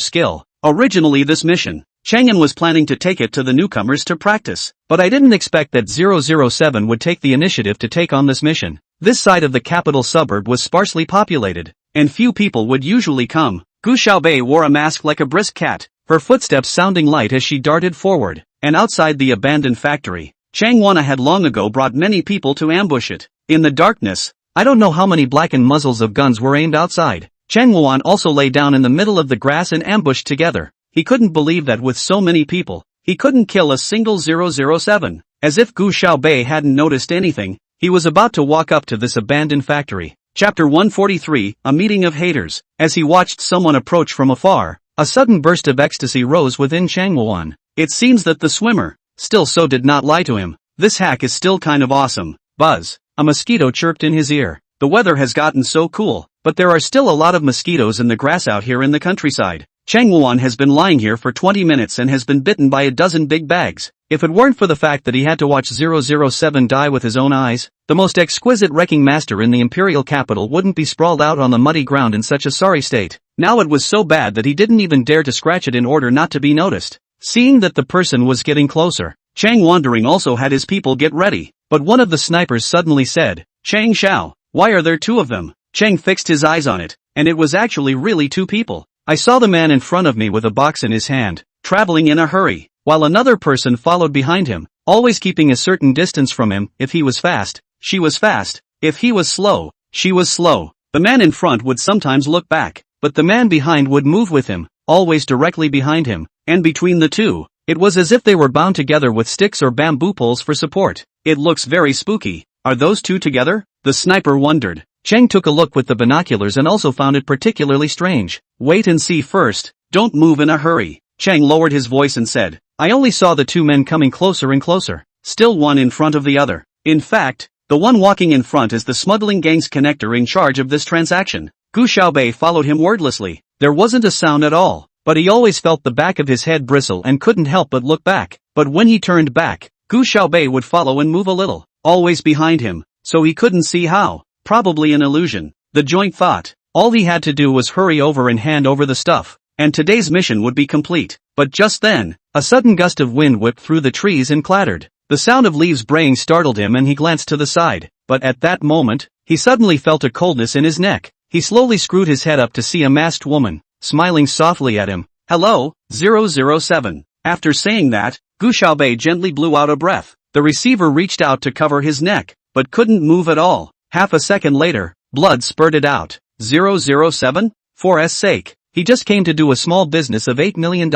Originally this mission, Chang'an was planning to take it to the newcomers to practice, but I didn't expect that 007 would take the initiative to take on this mission. This side of the capital suburb was sparsely populated, and few people would usually come. Gu Xiaobei wore a mask like a brisk cat, her footsteps sounding light as she darted forward, and outside the abandoned factory, Chang Wana had long ago brought many people to ambush it. In the darkness, I don't know how many blackened muzzles of guns were aimed outside. Chang Wuan also lay down in the middle of the grass and ambushed together. He couldn't believe that with so many people, he couldn't kill a single 007. As if Gu Xiaobei hadn't noticed anything, he was about to walk up to this abandoned factory. Chapter 143, A Meeting of Haters. As he watched someone approach from afar, a sudden burst of ecstasy rose within Chang Wuan. It seems that the swimmer, still so, did not lie to him. This hack is still kind of awesome. Buzz. A mosquito chirped in his ear. The weather has gotten so cool, but there are still a lot of mosquitoes in the grass out here in the countryside. Chang Wuan has been lying here for 20 minutes and has been bitten by a dozen big bags. If it weren't for the fact that he had to watch 007 die with his own eyes, the most exquisite wrecking master in the imperial capital wouldn't be sprawled out on the muddy ground in such a sorry state. Now it was so bad that he didn't even dare to scratch it in order not to be noticed. Seeing that the person was getting closer, Chang Wandering also had his people get ready. But one of the snipers suddenly said, "Chang Xiao, why are there two of them?" Chang fixed his eyes on it, and it was actually really two people. I saw the man in front of me with a box in his hand, traveling in a hurry, while another person followed behind him, always keeping a certain distance from him. If he was fast, she was fast. If he was slow, she was slow. The man in front would sometimes look back, but the man behind would move with him, always directly behind him, and between the two, it was as if they were bound together with sticks or bamboo poles for support. It looks very spooky. Are those two together? The sniper wondered. Cheng took a look with the binoculars and also found it particularly strange. Wait and see first, don't move in a hurry. Cheng lowered his voice and said, I only saw the two men coming closer and closer, still one in front of the other. In fact, the one walking in front is the smuggling gang's connector in charge of this transaction. Gu Xiaobei followed him wordlessly. There wasn't a sound at all, but he always felt the back of his head bristle and couldn't help but look back. But when he turned back, Gu Xiaobei would follow and move a little, always behind him, so he couldn't see how. Probably an illusion. The joint thought. All he had to do was hurry over and hand over the stuff, and today's mission would be complete. But just then, a sudden gust of wind whipped through the trees and clattered. The sound of leaves braying startled him and he glanced to the side, but at that moment, he suddenly felt a coldness in his neck. He slowly screwed his head up to see a masked woman, smiling softly at him. Hello, 007. After saying that, Gu Xiaobei gently blew out a breath. The receiver reached out to cover his neck, but couldn't move at all. Half a second later, blood spurted out. 007? For S sake, he just came to do a small business of $8 million.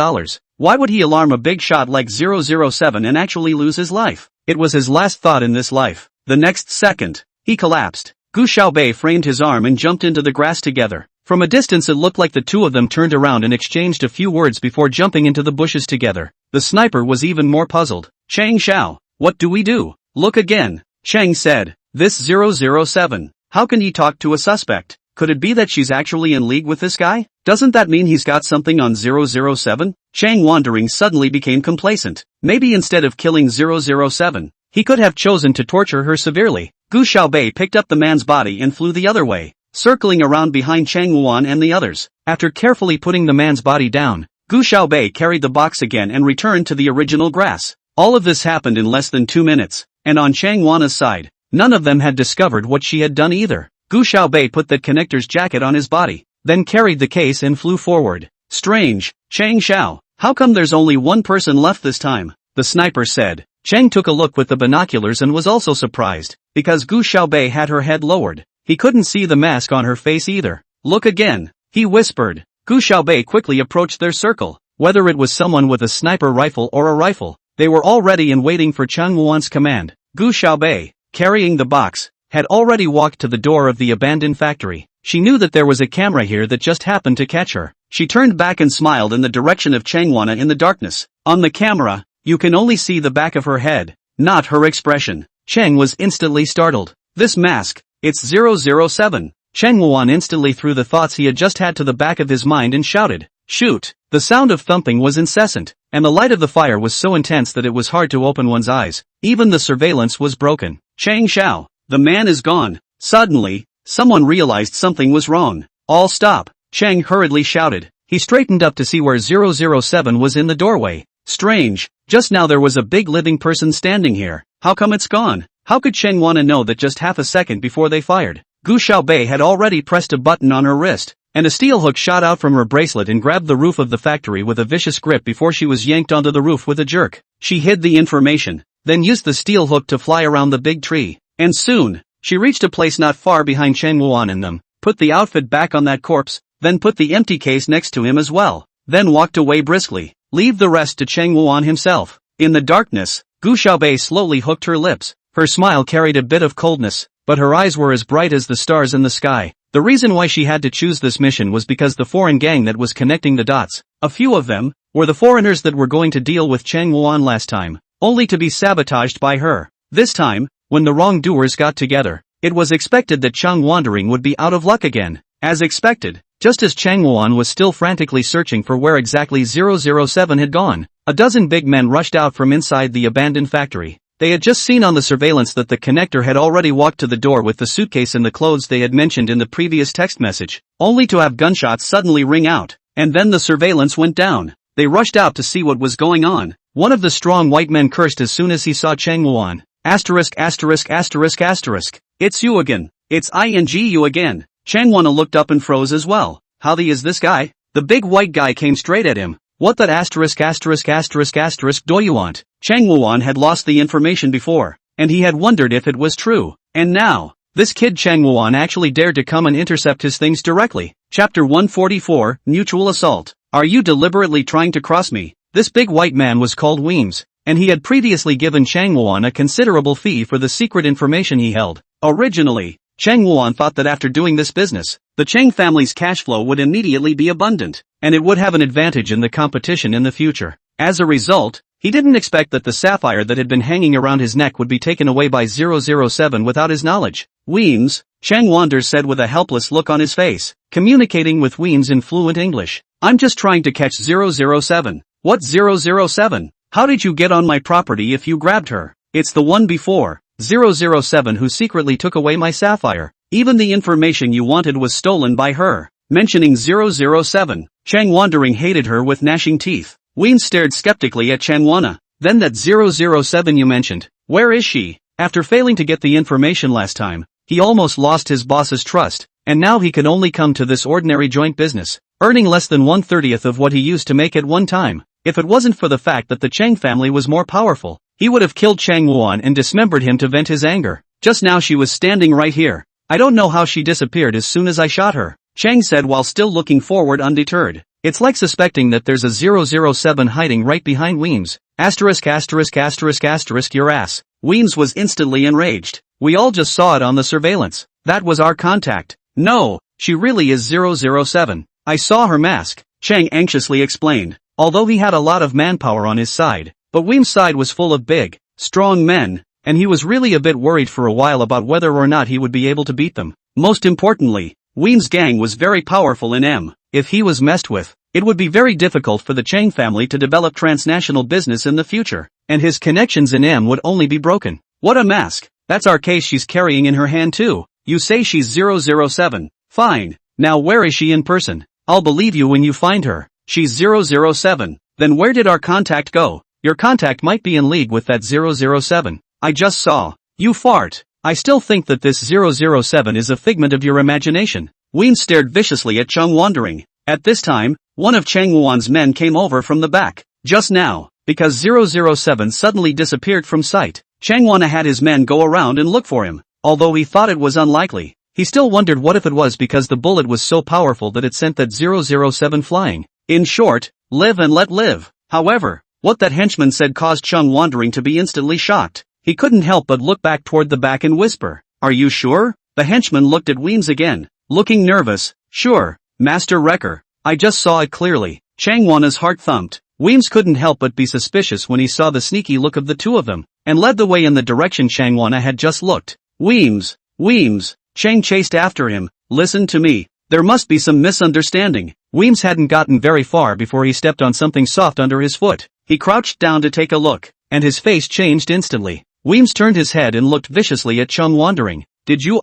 Why would he alarm a big shot like 007 and actually lose his life? It was his last thought in this life. The next second, he collapsed. Gu Xiaobei framed his arm and jumped into the grass together. From a distance it looked like the two of them turned around and exchanged a few words before jumping into the bushes together. The sniper was even more puzzled. Chang Xiao, what do we do? Look again. Chang said. This 007. How can he talk to a suspect? Could it be that she's actually in league with this guy? Doesn't that mean he's got something on 007? Chang Wandering suddenly became complacent. Maybe instead of killing 007, he could have chosen to torture her severely. Gu Xiaobei picked up the man's body and flew the other way, circling around behind Chang Wuan and the others. After carefully putting the man's body down, Gu Xiaobei carried the box again and returned to the original grass. All of this happened in less than 2 minutes, and on Chang Wuan's side, none of them had discovered what she had done either. Gu Xiaobei put that connector's jacket on his body, then carried the case and flew forward. Strange, Chang Xiao, how come there's only one person left this time? The sniper said. Chang took a look with the binoculars and was also surprised, because Gu Xiaobei had her head lowered. He couldn't see the mask on her face either. Look again, he whispered. Gu Xiaobei quickly approached their circle. Whether it was someone with a sniper rifle or a rifle, they were all ready and waiting for Chang Wuan's command. Gu Xiaobei, carrying the box, had already walked to the door of the abandoned factory. She knew that there was a camera here that just happened to catch her. She turned back and smiled in the direction of Chang Wana in the darkness. On the camera, you can only see the back of her head, not her expression. Chang was instantly startled. This mask, it's 007. Chang Wuan instantly threw the thoughts he had just had to the back of his mind and shouted, shoot! The sound of thumping was incessant, and the light of the fire was so intense that it was hard to open one's eyes. Even the surveillance was broken. Chang Xiao, the man is gone. Suddenly, someone realized something was wrong. All stop, Chang hurriedly shouted. He straightened up to see where 007 was in the doorway. Strange, just now there was a big living person standing here. How come it's gone? How could Cheng Wana know that just half a second before they fired? Gu Xiaobei had already pressed a button on her wrist, and a steel hook shot out from her bracelet and grabbed the roof of the factory with a vicious grip before she was yanked onto the roof with a jerk. She hid the information, then used the steel hook to fly around the big tree, and soon, she reached a place not far behind Cheng Wuan and them, put the outfit back on that corpse, then put the empty case next to him as well, then walked away briskly. Leave the rest to Cheng Wuan himself. In the darkness, Gu Xiaobei slowly hooked her lips. Her smile carried a bit of coldness, but her eyes were as bright as the stars in the sky. The reason why she had to choose this mission was because the foreign gang that was connecting the dots, a few of them, were the foreigners that were going to deal with Cheng Wuan last time, only to be sabotaged by her. This time, when the wrongdoers got together. It was expected that Chang Wandering would be out of luck again. As expected, just as Chang Wuan was still frantically searching for where exactly 007 had gone, a dozen big men rushed out from inside the abandoned factory. They had just seen on the surveillance that the connector had already walked to the door with the suitcase and the clothes they had mentioned in the previous text message, only to have gunshots suddenly ring out, and then the surveillance went down. They rushed out to see what was going on. One of the strong white men cursed as soon as he saw Chang Wuan. Asterisk asterisk asterisk asterisk. It's you again. It's you again. Chang Wana looked up and froze as well. How the is this guy? The big white guy came straight at him. What that asterisk asterisk asterisk asterisk do you want? Chang Wuan had lost the information before, and he had wondered if it was true. And now, this kid Chang Wuan actually dared to come and intercept his things directly. Chapter 144, Mutual Assault. Are you deliberately trying to cross me? This big white man was called Weems, and he had previously given Chang Wuan a considerable fee for the secret information he held. Originally, Chang Wuan thought that after doing this business, the Chang family's cash flow would immediately be abundant, and it would have an advantage in the competition in the future. As a result, he didn't expect that the sapphire that had been hanging around his neck would be taken away by 007 without his knowledge. Weems, Chang Wander said with a helpless look on his face, communicating with Weems in fluent English. I'm just trying to catch 007. What 007? How did you get on my property if you grabbed her? It's the one before 007 who secretly took away my sapphire. Even the information you wanted was stolen by her. Mentioning 007, Chang Wandering hated her with gnashing teeth. Weems stared skeptically at Chang Wana. Then that 007 you mentioned, where is she? After failing to get the information last time, he almost lost his boss's trust, and now he could only come to this ordinary joint business, earning less than 1/30th of what he used to make at one time. If it wasn't for the fact that the Chang family was more powerful, he would have killed Chang Wuan and dismembered him to vent his anger. Just now she was standing right here. I don't know how she disappeared as soon as I shot her, Chang said while still looking forward undeterred. It's like suspecting that there's a 007 hiding right behind Weems. Asterisk asterisk asterisk asterisk your ass. Weems was instantly enraged. We all just saw it on the surveillance. That was our contact. No, she really is 007. I saw her mask, Chang anxiously explained. Although he had a lot of manpower on his side, but Weems' side was full of big, strong men, and he was really a bit worried for a while about whether or not he would be able to beat them. Most importantly, Weems' gang was very powerful in M. If he was messed with, it would be very difficult for the Chang family to develop transnational business in the future, and his connections in M would only be broken. What a mask! That's our case she's carrying in her hand too. You say she's 007. Fine. Now where is she in person? I'll believe you when you find her. She's 007. Then where did our contact go? Your contact might be in league with that 007. I just saw. You fart. I still think that this 007 is a figment of your imagination. Weems stared viciously at Chang Wandering. At this time, one of Chang Wuan's men came over from the back. Just now, because 007 suddenly disappeared from sight, Chang Wana had his men go around and look for him. Although he thought it was unlikely, he still wondered what if it was because the bullet was so powerful that it sent that 007 flying. In short, live and let live. However, what that henchman said caused Chang Wandering to be instantly shocked. He couldn't help but look back toward the back and whisper, "Are you sure?" The henchman looked at Weems again, looking nervous. "Sure, Master Wrecker. I just saw it clearly." Chang Wana's heart thumped. Weems couldn't help but be suspicious when he saw the sneaky look of the two of them, and led the way in the direction Chang Wana had just looked. Weems! Weems! Chang chased after him. Listen to me. There must be some misunderstanding. Weems hadn't gotten very far before he stepped on something soft under his foot. He crouched down to take a look, and his face changed instantly. Weems turned his head and looked viciously at Chang Wandering. Did you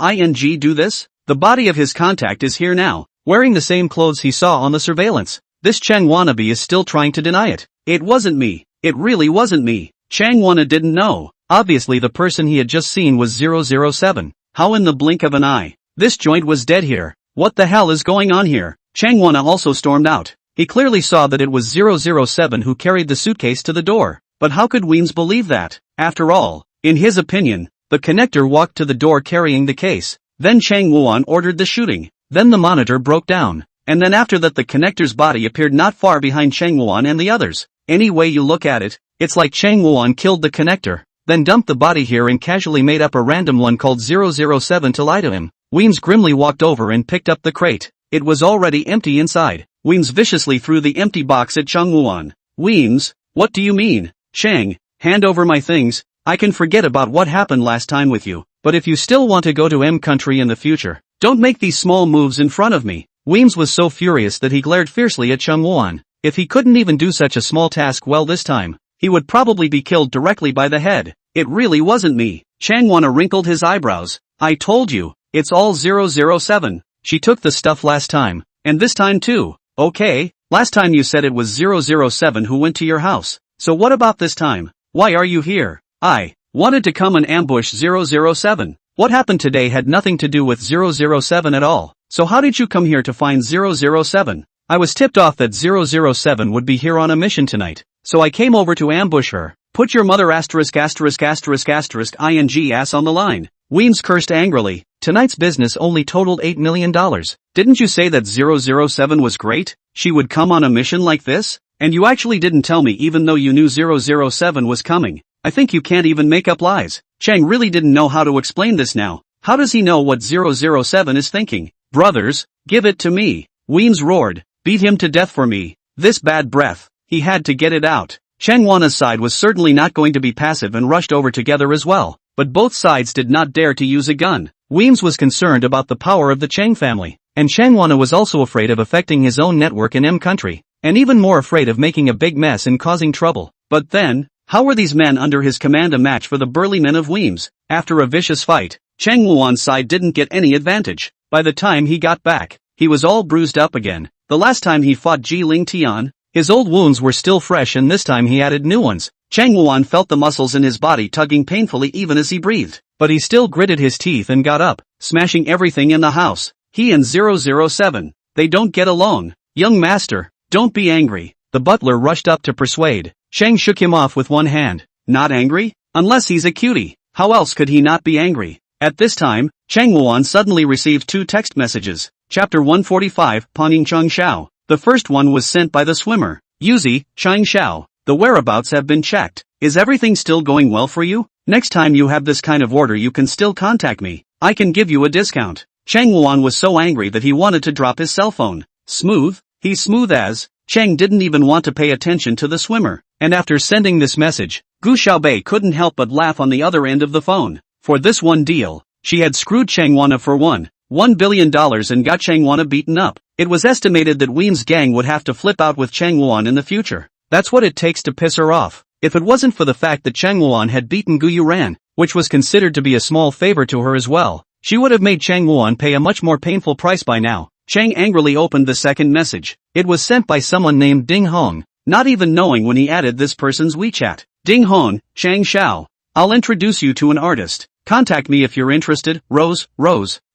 do this? The body of his contact is here now, wearing the same clothes he saw on the surveillance. This Chang wannabe is still trying to deny it. It wasn't me. It really wasn't me. Chang Wana didn't know. Obviously the person he had just seen was 007. How in the blink of an eye? This joint was dead here. What the hell is going on here? Chang Wana also stormed out. He clearly saw that it was 007 who carried the suitcase to the door. But how could Weems believe that? After all, in his opinion, the connector walked to the door carrying the case. Then Chang Wuan ordered the shooting. Then the monitor broke down. And then after that the connector's body appeared not far behind Chang Wuan and the others. Any way you look at it, it's like Chang Wuan killed the connector, then dumped the body here and casually made up a random one called 007 to lie to him. Weems grimly walked over and picked up the crate. It was already empty inside. Weems viciously threw the empty box at Chang Wuan. Weems, what do you mean? Chang, hand over my things. I can forget about what happened last time with you, but if you still want to go to M country in the future, don't make these small moves in front of me. Weems was so furious that he glared fiercely at Chungwon. If he couldn't even do such a small task well this time, he would probably be killed directly by the head. It really wasn't me. Changwon wrinkled his eyebrows. I told you, it's all 007. She took the stuff last time, and this time too. Okay, last time you said it was 007 who went to your house. So what about this time? Why are you here? I wanted to come and ambush 007. What happened today had nothing to do with 007 at all. So how did you come here to find 007? I was tipped off that 007 would be here on a mission tonight, so I came over to ambush her. Put your mother ******** ing ass on the line. Weems cursed angrily. Tonight's business only totaled $8 million. Didn't you say that 007 was great? She would come on a mission like this? And you actually didn't tell me even though you knew 007 was coming. I think you can't even make up lies. Chang really didn't know how to explain this now. How does he know what 007 is thinking? Brothers, give it to me. Weems roared. Beat him to death for me. This bad breath. He had to get it out. Changwon's side was certainly not going to be passive and rushed over together as well, but both sides did not dare to use a gun. Weems was concerned about the power of the Chang family, and Changwon was also afraid of affecting his own network in M country, and even more afraid of making a big mess and causing trouble. But then, how were these men under his command a match for the burly men of Weems? After a vicious fight, Changwon's side didn't get any advantage. By the time he got back, he was all bruised up again. The last time he fought Ji Ling Tian, his old wounds were still fresh and this time he added new ones. Changwon felt the muscles in his body tugging painfully even as he breathed, but he still gritted his teeth and got up, smashing everything in the house. He and 007, they don't get along. Young master, don't be angry. The butler rushed up to persuade. Chang shook him off with one hand. Not angry? Unless he's a cutie. How else could he not be angry? At this time, Changwon suddenly received two text messages. Chapter 145, Paning Chung Shao. The first one was sent by the swimmer. Yuzi, Chang Shao. The whereabouts have been checked. Is everything still going well for you? Next time you have this kind of order you can still contact me. I can give you a discount. Changwon was so angry that he wanted to drop his cell phone. Smooth? He's smooth as. Chang didn't even want to pay attention to the swimmer. And after sending this message, Gu Xiaobei couldn't help but laugh on the other end of the phone. For this one deal, she had screwed Changwon for $1 billion and got Changwon beaten up. It was estimated that Weems' gang would have to flip out with Changwon in the future. That's what it takes to piss her off. If it wasn't for the fact that Changwon had beaten Gu Yuran, which was considered to be a small favor to her as well, she would have made Changwon pay a much more painful price by now. Chang angrily opened the second message. It was sent by someone named Ding Hong, not even knowing when he added this person's WeChat. Ding Hong, Chang Shao. I'll introduce you to an artist. Contact me if you're interested. Rose.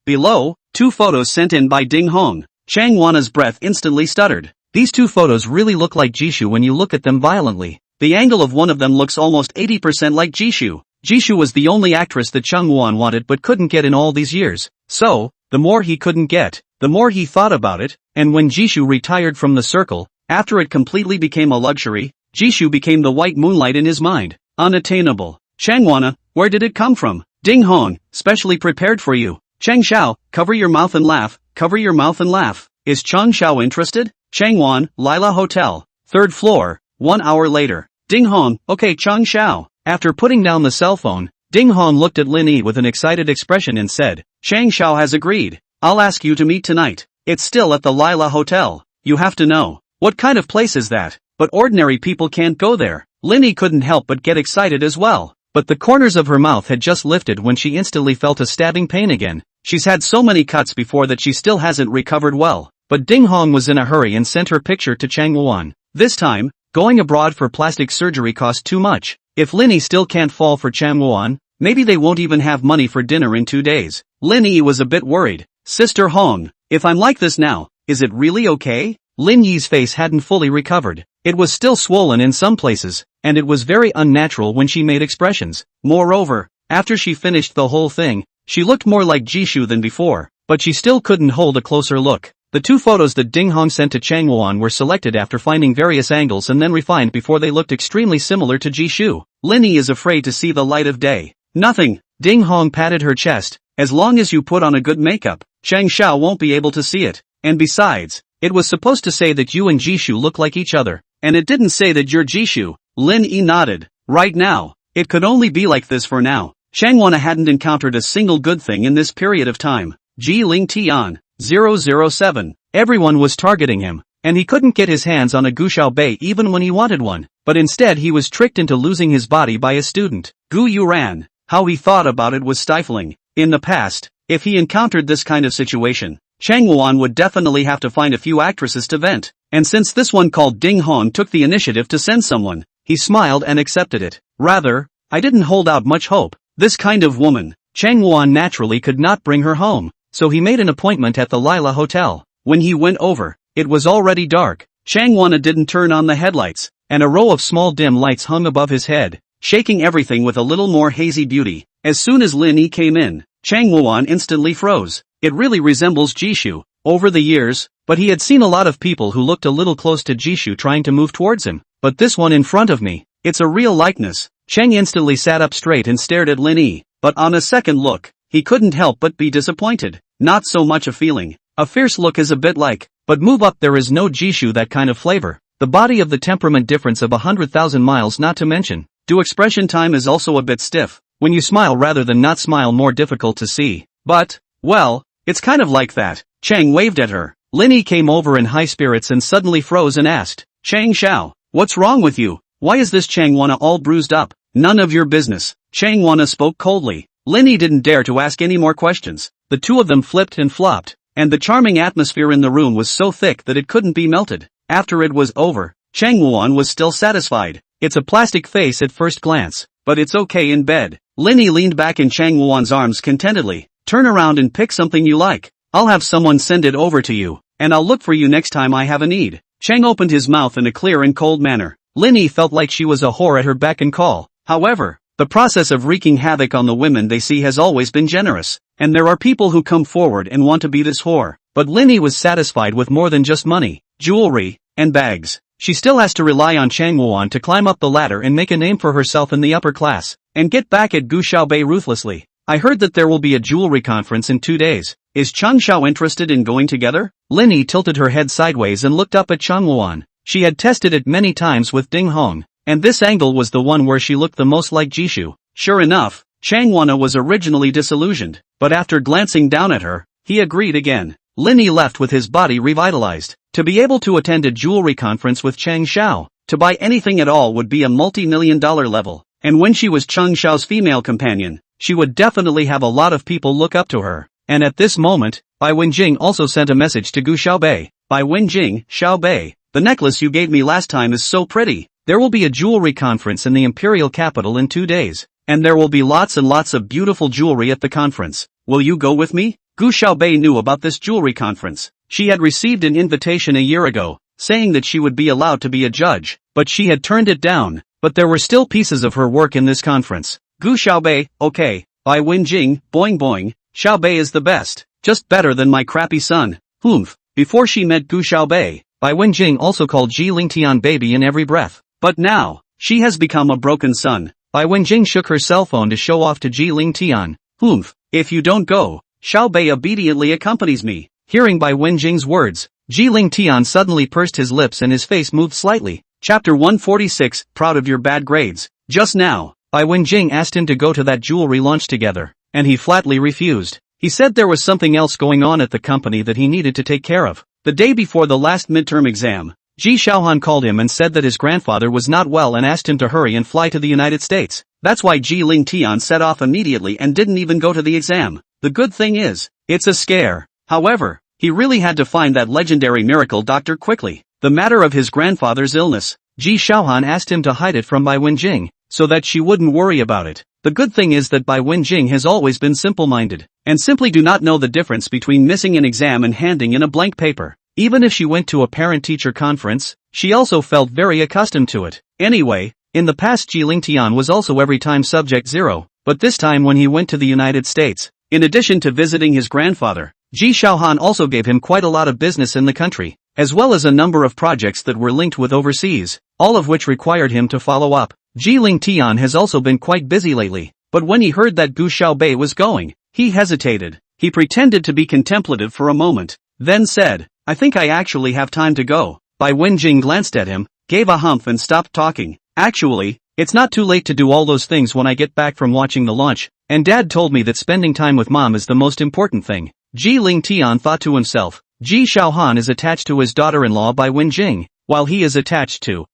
Below, two photos sent in by Ding Hong. Changwon's breath instantly stuttered. These two photos really look like Jishu when you look at them violently. The angle of one of them looks almost 80% like Jishu. Jishu was the only actress that Changwon wanted but couldn't get in all these years. So, the more he couldn't get, the more he thought about it, and when Jishu retired from the circle, after it completely became a luxury, Jishu became the white moonlight in his mind. Unattainable. Changwon, where did it come from? Ding Hong, specially prepared for you. Chang Shao, cover your mouth and laugh, cover your mouth and laugh. Is Chang Shao interested? Changwon, Lila Hotel, 3rd floor, 1 hour later. Ding Hong, okay Chang Shao. After putting down the cell phone, Ding Hong looked at Lin Yi with an excited expression and said, Chang Shao has agreed. I'll ask you to meet tonight. It's still at the Lila Hotel. You have to know. What kind of place is that? But ordinary people can't go there. Lin Yi couldn't help but get excited as well. But the corners of her mouth had just lifted when she instantly felt a stabbing pain again. She's had so many cuts before that she still hasn't recovered well. But Ding Hong was in a hurry and sent her picture to Changwon. This time, going abroad for plastic surgery cost too much. If Lin Yi still can't fall for Changwon, maybe they won't even have money for dinner in 2 days. Lin Yi was a bit worried. Sister Hong, if I'm like this now, is it really okay? Lin Yi's face hadn't fully recovered. It was still swollen in some places, and it was very unnatural when she made expressions. Moreover, after she finished the whole thing, she looked more like Jishu than before, but she still couldn't hold a closer look. The two photos that Ding Hong sent to Changwon were selected after finding various angles and then refined before they looked extremely similar to Jishu. Lin Yi is afraid to see the light of day. Nothing. Ding Hong patted her chest. As long as you put on a good makeup, Chang Shao won't be able to see it. And besides, it was supposed to say that you and Jishu look like each other. And it didn't say that you're Jishu. Lin Yi nodded. Right now, It could only be like this for now. Changwon hadn't encountered a single good thing in this period of time. Ji Ling Tian, 007. Everyone was targeting him, and he couldn't get his hands on a Gu Xiaobei even when he wanted one, but instead he was tricked into losing his body by a student. Gu Yuran. How he thought about it was stifling. In the past, if he encountered this kind of situation, Changwon would definitely have to find a few actresses to vent, and since this one called Ding Hong took the initiative to send someone, he smiled and accepted it. Rather, I didn't hold out much hope. This kind of woman, Changwon naturally could not bring her home, so he made an appointment at the Lila Hotel. When he went over, it was already dark. Changwon didn't turn on the headlights, and a row of small dim lights hung above his head, shaking everything with a little more hazy beauty. As soon as Lin Yi came in, Changwon instantly froze. It really resembles Jishu. Over the years, but he had seen a lot of people who looked a little close to Jishu trying to move towards him, but this one in front of me, it's a real likeness. Cheng instantly sat up straight and stared at Lin Yi, but on a second look, he couldn't help but be disappointed. Not so much a feeling. A fierce look is a bit like, but move up, there is no Jishu that kind of flavor. The body of the temperament difference of 100,000 miles, not to mention. Do expression time is also a bit stiff. When you smile rather than not smile, more difficult to see. But, well, it's kind of like that. Cheng waved at her. Lin Yi came over in high spirits and suddenly froze and asked, Chang Xiao, what's wrong with you? Why is this Changwana all bruised up? None of your business. Changwana spoke coldly. Lin Yi didn't dare to ask any more questions. The two of them flipped and flopped, and the charming atmosphere in the room was so thick that it couldn't be melted. After it was over, Changwon was still satisfied. It's a plastic face at first glance, but it's okay in bed. Lin Yi leaned back in Changwon's arms contentedly. Turn around and pick something you like. I'll have someone send it over to you, and I'll look for you next time I have a need. Chang opened his mouth in a clear and cold manner. Lin Yi felt like she was a whore at her beck and call. However, the process of wreaking havoc on the women they see has always been generous, and there are people who come forward and want to be this whore. But Lin Yi was satisfied with more than just money, jewelry, and bags. She still has to rely on Changwon to climb up the ladder and make a name for herself in the upper class, and get back at Gu Xiaobei ruthlessly. I heard that there will be a jewelry conference in 2 days. Is Chang Xiao interested in going together? Lin Yi tilted her head sideways and looked up at Changwon. She had tested it many times with Ding Hong, and this angle was the one where she looked the most like Jishu. Sure enough, Changwana was originally disillusioned, but after glancing down at her, he agreed again. Lin Yi left with his body revitalized. To be able to attend a jewelry conference with Chang Xiao, to buy anything at all would be a multi-million-dollar level, and when she was Chang Xiao's female companion, she would definitely have a lot of people look up to her. And at this moment, Bai Wenjing also sent a message to Gu Xiaobei. Bai Wenjing, Xiaobei, the necklace you gave me last time is so pretty. There will be a jewelry conference in the imperial capital in 2 days, and there will be lots and lots of beautiful jewelry at the conference. Will you go with me? Gu Xiaobei knew about this jewelry conference. She had received an invitation a year ago, saying that she would be allowed to be a judge, but she had turned it down. But there were still pieces of her work in this conference. Gu Xiaobei, okay. Bai Wenjing, boing boing. Xiaobei is the best, just better than my crappy son. Humph. Before she met Gu Xiaobei, Bai Wenjing also called Ji Lingtian baby in every breath. But now, she has become a broken son. Bai Wenjing shook her cell phone to show off to Ji Lingtian. Humph. If you don't go, Xiaobei obediently accompanies me. Hearing Bai Wenjing's words, Ji Lingtian suddenly pursed his lips and his face moved slightly. Chapter 146, Proud of your bad grades. Just now, Bai Wenjing asked him to go to that jewelry launch together, and he flatly refused. He said there was something else going on at the company that he needed to take care of. The day before the last midterm exam, Ji Xiaohan called him and said that his grandfather was not well and asked him to hurry and fly to the United States. That's why Ji Lingtian set off immediately and didn't even go to the exam. The good thing is, it's a scare. However, he really had to find that legendary miracle doctor quickly. The matter of his grandfather's illness, Ji Xiaohan asked him to hide it from Bai Wenjing, so that she wouldn't worry about it. The good thing is that Bai Wenjing has always been simple-minded, and simply do not know the difference between missing an exam and handing in a blank paper. Even if she went to a parent-teacher conference, she also felt very accustomed to it. Anyway, in the past Ji Lingtian was also every time subject 0, but this time when he went to the United States, in addition to visiting his grandfather, Ji Xiaohan also gave him quite a lot of business in the country, as well as a number of projects that were linked with overseas, all of which required him to follow up. Ji Lingtian has also been quite busy lately, but when he heard that Gu Xiaobei was going, he hesitated. He pretended to be contemplative for a moment, then said, I think I actually have time to go. Bai Wenjing glanced at him, gave a humph and stopped talking. Actually, It's not too late to do all those things when I get back from watching the launch, and Dad told me that spending time with Mom is the most important thing. Ji Ling Tian thought to himself. Ji Xiaohan is attached to his daughter-in-law by Wen Jing, while he is attached to,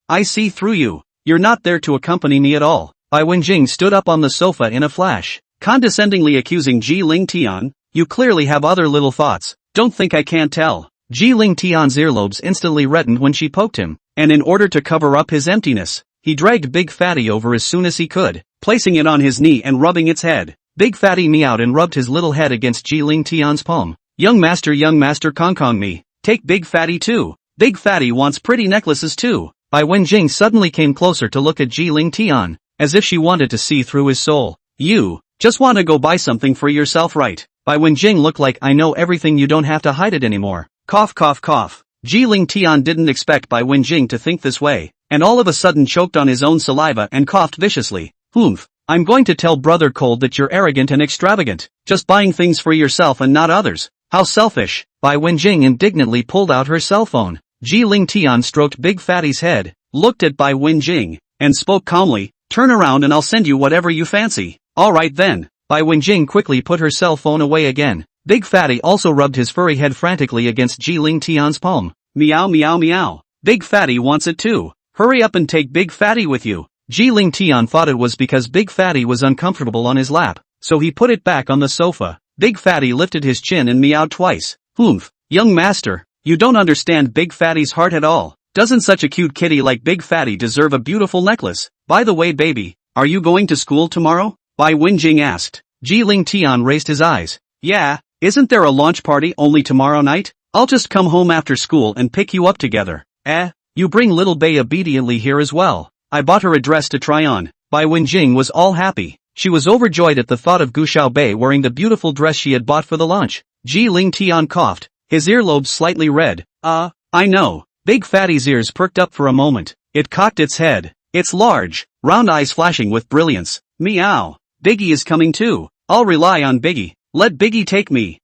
I see through you. You're not there to accompany me at all. Bai Wenjing stood up on the sofa in a flash, condescendingly accusing Ji Ling Tian. You clearly have other little thoughts. Don't think I can't tell. Ji Ling Tian's earlobes instantly reddened when she poked him, and in order to cover up his emptiness, he dragged Big Fatty over as soon as he could, placing it on his knee and rubbing its head. Big Fatty meowed and rubbed his little head against Ji Ling Tian's palm. Young master Kong Kong me. Take Big Fatty too. Big Fatty wants pretty necklaces too. Bai Wenjing suddenly came closer to look at Ji Ling Tian, as if she wanted to see through his soul. You just want to go buy something for yourself, right? Bai Wenjing look like I know everything, you don't have to hide it anymore. Cough cough cough. Ji Ling Tian didn't expect Bai Wenjing to think this way, and all of a sudden choked on his own saliva and coughed viciously. I'm going to tell Brother Cold that you're arrogant and extravagant, just buying things for yourself and not others. How selfish. Bai Wenjing indignantly pulled out her cell phone. Ji Ling Tian stroked Big Fatty's head, looked at Bai Wenjing, and spoke calmly. Turn around and I'll send you whatever you fancy. Alright then. Bai Wenjing quickly put her cell phone away again. Big Fatty also rubbed his furry head frantically against Ji Ling Tian's palm. Meow meow meow. Big Fatty wants it too. Hurry up and take Big Fatty with you. Ji Ling Tian thought it was because Big Fatty was uncomfortable on his lap, so he put it back on the sofa. Big Fatty lifted his chin and meowed twice. Young master, you don't understand Big Fatty's heart at all. Doesn't such a cute kitty like Big Fatty deserve a beautiful necklace? By the way, baby, are you going to school tomorrow? Bai Wenjing asked. Ji Ling Tian raised his eyes. Yeah, isn't there a launch party only tomorrow night? I'll just come home after school and pick you up together. You bring little Bai obediently here as well. I bought her a dress to try on. Bai Wenjing was all happy. She was overjoyed at the thought of Gu Xiaobei wearing the beautiful dress she had bought for the launch. Ji Ling Tian coughed, his earlobes slightly red. I know. Big Fatty's ears perked up for a moment. It cocked its head, its large, round eyes flashing with brilliance. Meow. Biggie is coming too. I'll rely on Biggie. Let Biggie take me.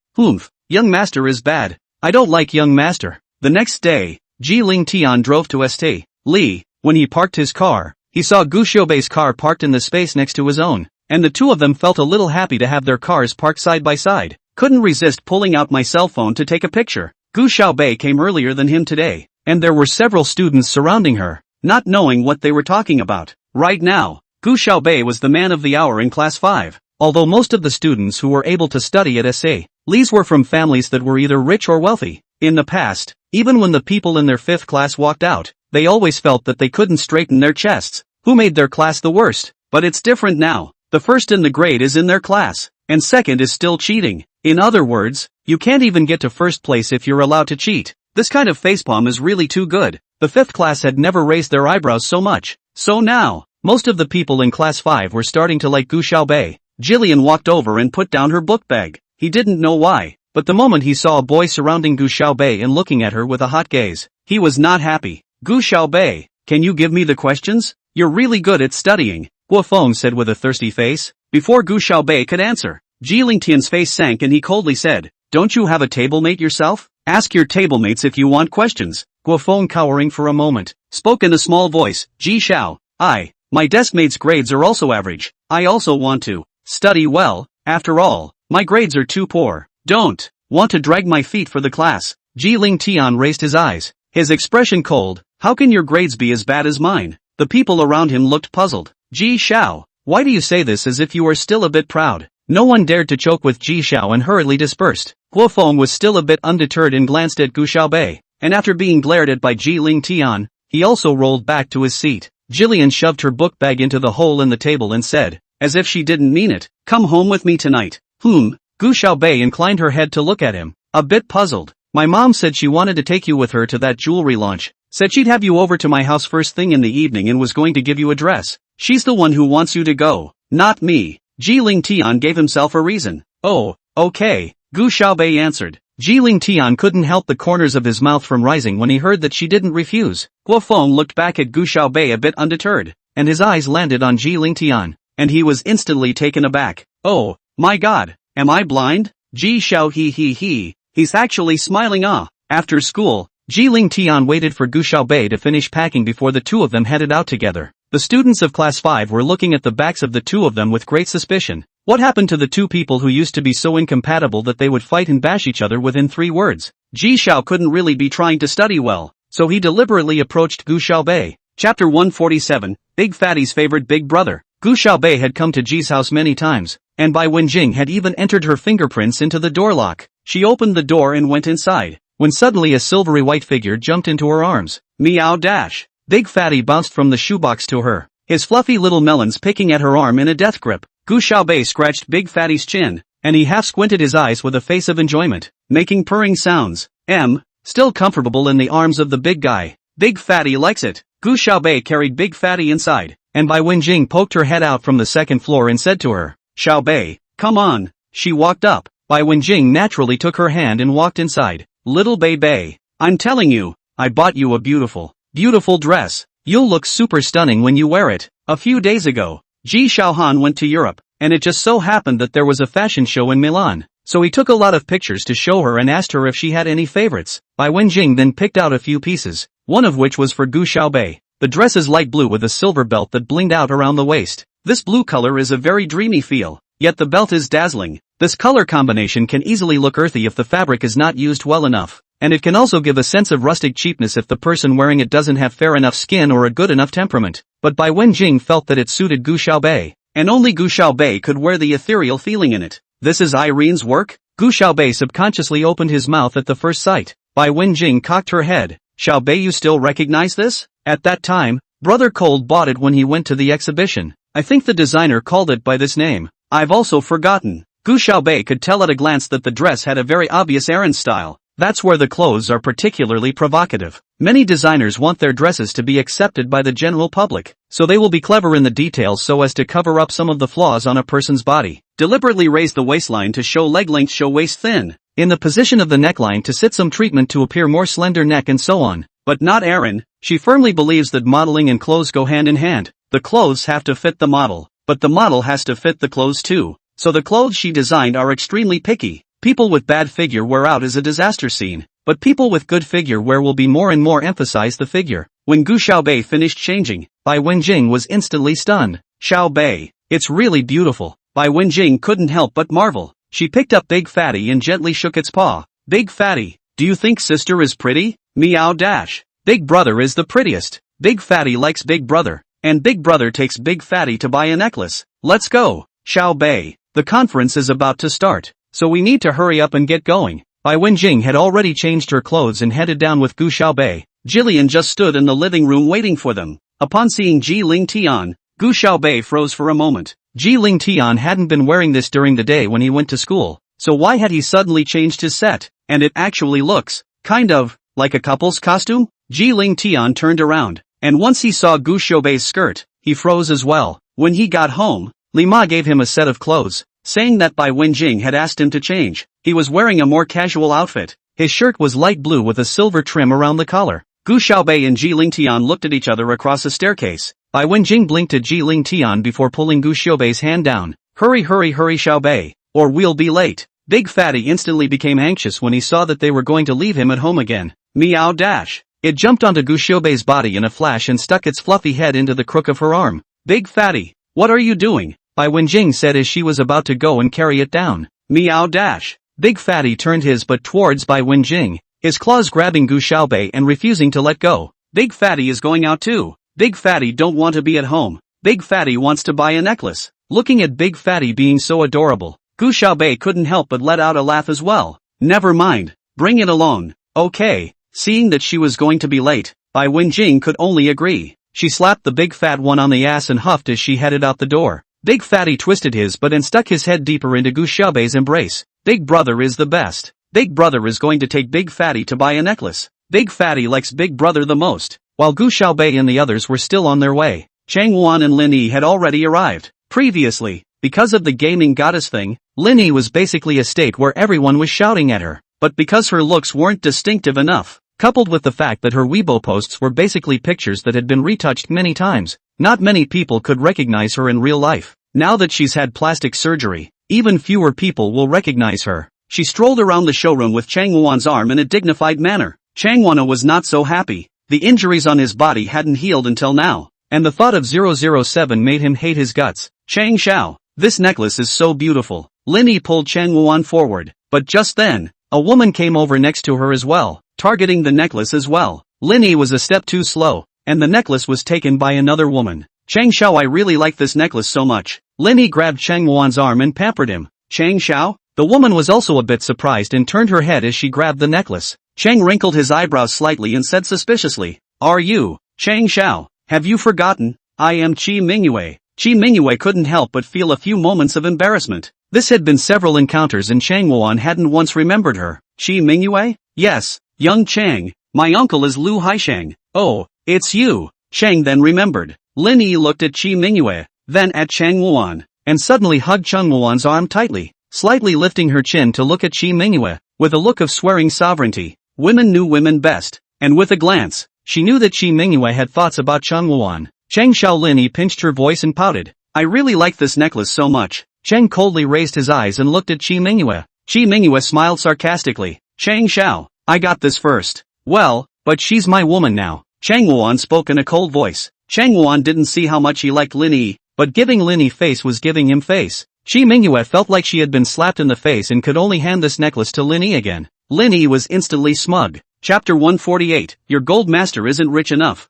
Young master is bad. I don't like young master. The next day, Ji Ling Tian drove to St. Li. When he parked his car, he saw Gu Xiaobei's car parked in the space next to his own, and the two of them felt a little happy to have their cars parked side by side. Couldn't resist pulling out my cell phone to take a picture. Gu Xiaobei came earlier than him today, and there were several students surrounding her, not knowing what they were talking about. Right now, Gu Xiaobei was the man of the hour in class 5. Although most of the students who were able to study at St. Li's were from families that were either rich or wealthy. In the past, even when the people in their 5th class walked out, they always felt that they couldn't straighten their chests. Who made their class the worst? But it's different now. The first in the grade is in their class, and second is still cheating. In other words, you can't even get to first place if you're allowed to cheat. This kind of facepalm is really too good. The 5th class had never raised their eyebrows so much. So now, most of the people in class 5 were starting to like Gu Xiaobei. Jillian walked over and put down her book bag. He didn't know why, but the moment he saw a boy surrounding Gu Xiaobei and looking at her with a hot gaze, he was not happy. Gu Xiaobei, can you give me the questions? You're really good at studying, Guo Feng said with a thirsty face. Before Gu Xiaobei could answer, Ji Ling Tian's face sank and he coldly said, don't you have a tablemate yourself? Ask your tablemates if you want questions. Guo Feng, cowering for a moment, spoke in a small voice. Ji Xiao, my deskmate's grades are also average. I also want to study well. After all, my grades are too poor. Don't want to drag my feet for the class. Ji Ling Tian raised his eyes, his expression cold. How can your grades be as bad as mine? The people around him looked puzzled. Ji Xiao, why do you say this as if you are still a bit proud? No one dared to choke with Ji Xiao and hurriedly dispersed. Guo Feng was still a bit undeterred and glanced at Gu Xiaobei, and after being glared at by Ji Ling Tian, he also rolled back to his seat. Jillian shoved her book bag into the hole in the table and said, as if she didn't mean it, come home with me tonight. Gu Xiaobei inclined her head to look at him, a bit puzzled. My mom said she wanted to take you with her to that jewelry launch. Said she'd have you over to my house first thing in the evening and was going to give you a dress. She's the one who wants you to go, not me. Ji Ling Tian gave himself a reason. Oh, okay, Gu Xiaobei answered. Ji Ling Tian couldn't help the corners of his mouth from rising when he heard that she didn't refuse. Guo Feng looked back at Gu Xiaobei a bit undeterred, and his eyes landed on Ji Ling Tian, and he was instantly taken aback. Oh, my god, am I blind? Ji Xiao he's actually smiling. After school, Ji Ling Tian waited for Gu Xiaobei to finish packing before the two of them headed out together. The students of class 5 were looking at the backs of the two of them with great suspicion. What happened to the two people who used to be so incompatible that they would fight and bash each other within 3 words? Ji Xiao couldn't really be trying to study well, so he deliberately approached Gu Xiaobei. Chapter 147, Big Fatty's favorite big brother. Gu Xiaobei had come to Ji's house many times, and Bai Wenjing had even entered her fingerprints into the door lock. She opened the door and went inside, when suddenly a silvery white figure jumped into her arms. Meow dash. Big Fatty bounced from the shoebox to her, his fluffy little melons picking at her arm in a death grip. Gu Xiaobei scratched Big Fatty's chin, and he half squinted his eyes with a face of enjoyment, making purring sounds. Still comfortable in the arms of the big guy. Big Fatty likes it. Gu Xiaobei carried Big Fatty inside, and Bai Wenjing poked her head out from the second floor and said to her, "Xiaobei, come on." She walked up. Bai Wenjing naturally took her hand and walked inside. "Little Bei, I'm telling you, I bought you a beautiful dress. You'll look super stunning when you wear it." A few days ago, Ji Xiaohan went to Europe, and it just so happened that there was a fashion show in Milan, so he took a lot of pictures to show her and asked her if she had any favorites. Bai Wenjing then picked out a few pieces, one of which was for Gu Xiaobei. The dress is light blue with a silver belt that blinged out around the waist. This blue color is a very dreamy feel, yet the belt is dazzling. This color combination can easily look earthy if the fabric is not used well enough, and it can also give a sense of rustic cheapness if the person wearing it doesn't have fair enough skin or a good enough temperament. But Bai Wenjing felt that it suited Gu Xiaobei, and only Gu Xiaobei could wear the ethereal feeling in it. This is Irene's work? Gu Xiaobei subconsciously opened his mouth at the first sight. Bai Wenjing cocked her head. "Xiaobei, you still recognize this?" At that time, Brother Cold bought it when he went to the exhibition. I think the designer called it by this name. I've also forgotten. Gu Xiaobei could tell at a glance that the dress had a very obvious errand style. That's where the clothes are particularly provocative. Many designers want their dresses to be accepted by the general public, so they will be clever in the details so as to cover up some of the flaws on a person's body. Deliberately raise the waistline to show leg length, show waist thin. In the position of the neckline to sit some treatment to appear more slender neck and so on. But not Erin. She firmly believes that modeling and clothes go hand in hand. The clothes have to fit the model, but the model has to fit the clothes too. So the clothes she designed are extremely picky. People with bad figure wear out is a disaster scene, but people with good figure wear will be more and more emphasize the figure. When Gu Xiaobei finished changing, Bai Wenjing was instantly stunned. "Xiaobei, it's really beautiful." Bai Wenjing couldn't help but marvel. She picked up Big Fatty and gently shook its paw. "Big Fatty, do you think sister is pretty?" Meow dash. "Big brother is the prettiest." Big Fatty likes Big brother, and Big brother takes Big Fatty to buy a necklace. "Let's go, Xiaobei. The conference is about to start, so we need to hurry up and get going." Bai Wenjing had already changed her clothes and headed down with Gu Xiaobei. Jillian just stood in the living room waiting for them. Upon seeing Ji Ling Tian, Gu Xiaobei froze for a moment. Ji Ling Tian hadn't been wearing this during the day when he went to school, so why had he suddenly changed his set? And it actually looks, kind of, like a couple's costume? Ji Ling Tian turned around, and once he saw Gu Xiaobei's skirt, he froze as well. When he got home, Li Ma gave him a set of clothes, saying that Bai Wenjing had asked him to change. He was wearing a more casual outfit. His shirt was light blue with a silver trim around the collar. Gu Xiaobei and Ji Ling Tian looked at each other across a staircase. Bai Wenjing blinked at Ji Ling Tian before pulling Gu Xiaobei's hand down. Hurry Xiaobei, or we'll be late." Big Fatty instantly became anxious when he saw that they were going to leave him at home again. Meow dash. It jumped onto Gu Xiaobei's body in a flash and stuck its fluffy head into the crook of her arm. "Big Fatty, what are you doing?" Bai Wenjing said as she was about to go and carry it down. Meow dash. Big Fatty turned his butt towards Bai Wenjing, his claws grabbing Gu Xiaobei and refusing to let go. Big Fatty is going out too. Big Fatty don't want to be at home. Big Fatty wants to buy a necklace. Looking at Big Fatty being so adorable, Gu Xiaobei couldn't help but let out a laugh as well. "Never mind, bring it along." "Okay." Seeing that she was going to be late, Bai Wenjing could only agree. She slapped the big fat one on the ass and huffed as she headed out the door. Big Fatty twisted his butt and stuck his head deeper into Gu Xiaobei's embrace. Big brother is the best. Big brother is going to take Big Fatty to buy a necklace. Big Fatty likes Big brother the most. While Gu Xiaobei and the others were still on their way, Chang Wuan and Lin Yi had already arrived. Previously, because of the gaming goddess thing, Lin Yi was basically a state where everyone was shouting at her. But because her looks weren't distinctive enough, coupled with the fact that her Weibo posts were basically pictures that had been retouched many times, not many people could recognize her in real life. Now that she's had plastic surgery, even fewer people will recognize her. She strolled around the showroom with Chang Wuan's arm in a dignified manner. Chang Wana was not so happy. The injuries on his body hadn't healed until now. and the thought of 007 made him hate his guts. Chang Xiao, this necklace is so beautiful. Linny pulled Chang Wuan forward, but just then, a woman came over next to her as well, targeting the necklace as well. Linny was a step too slow, and the necklace was taken by another woman. Chang Xiao, I really like this necklace so much. Linny grabbed Chang Wuan's arm and pampered him. Chang Xiao? The woman was also a bit surprised and turned her head as she grabbed the necklace. Chang wrinkled his eyebrows slightly and said suspiciously, "Are you, Chang Xiao? Have you forgotten? I am Qi Mingyue." Qi Mingyue couldn't help but feel a few moments of embarrassment. This had been several encounters and Chang Wuan hadn't once remembered her. Qi Mingyue? Yes, young Chang. My uncle is Lu Haishang. Oh, it's you. Chang then remembered. Linny looked at Qi Mingyue, then at Chang Wuan, and suddenly hugged Chang Wuan's arm tightly, slightly lifting her chin to look at Qi Mingyue, with a look of swearing sovereignty. Women knew women best, and with a glance, she knew that Qi Mingyue had thoughts about Chang Wuan. Chang Xiao. Linny pinched her voice and pouted. I really like this necklace so much. Chang coldly raised his eyes and looked at Qi Mingyue. Qi Mingyue smiled sarcastically. Chang Xiao, I got this first. Well, but she's my woman now. Chang Wuan spoke in a cold voice. Chang Wuan didn't see how much he liked Linny, but giving Linny face was giving him face. Qi Mingyue felt like she had been slapped in the face and could only hand this necklace to Linny again. Linny was instantly smug. Chapter 148, Your gold master isn't rich enough.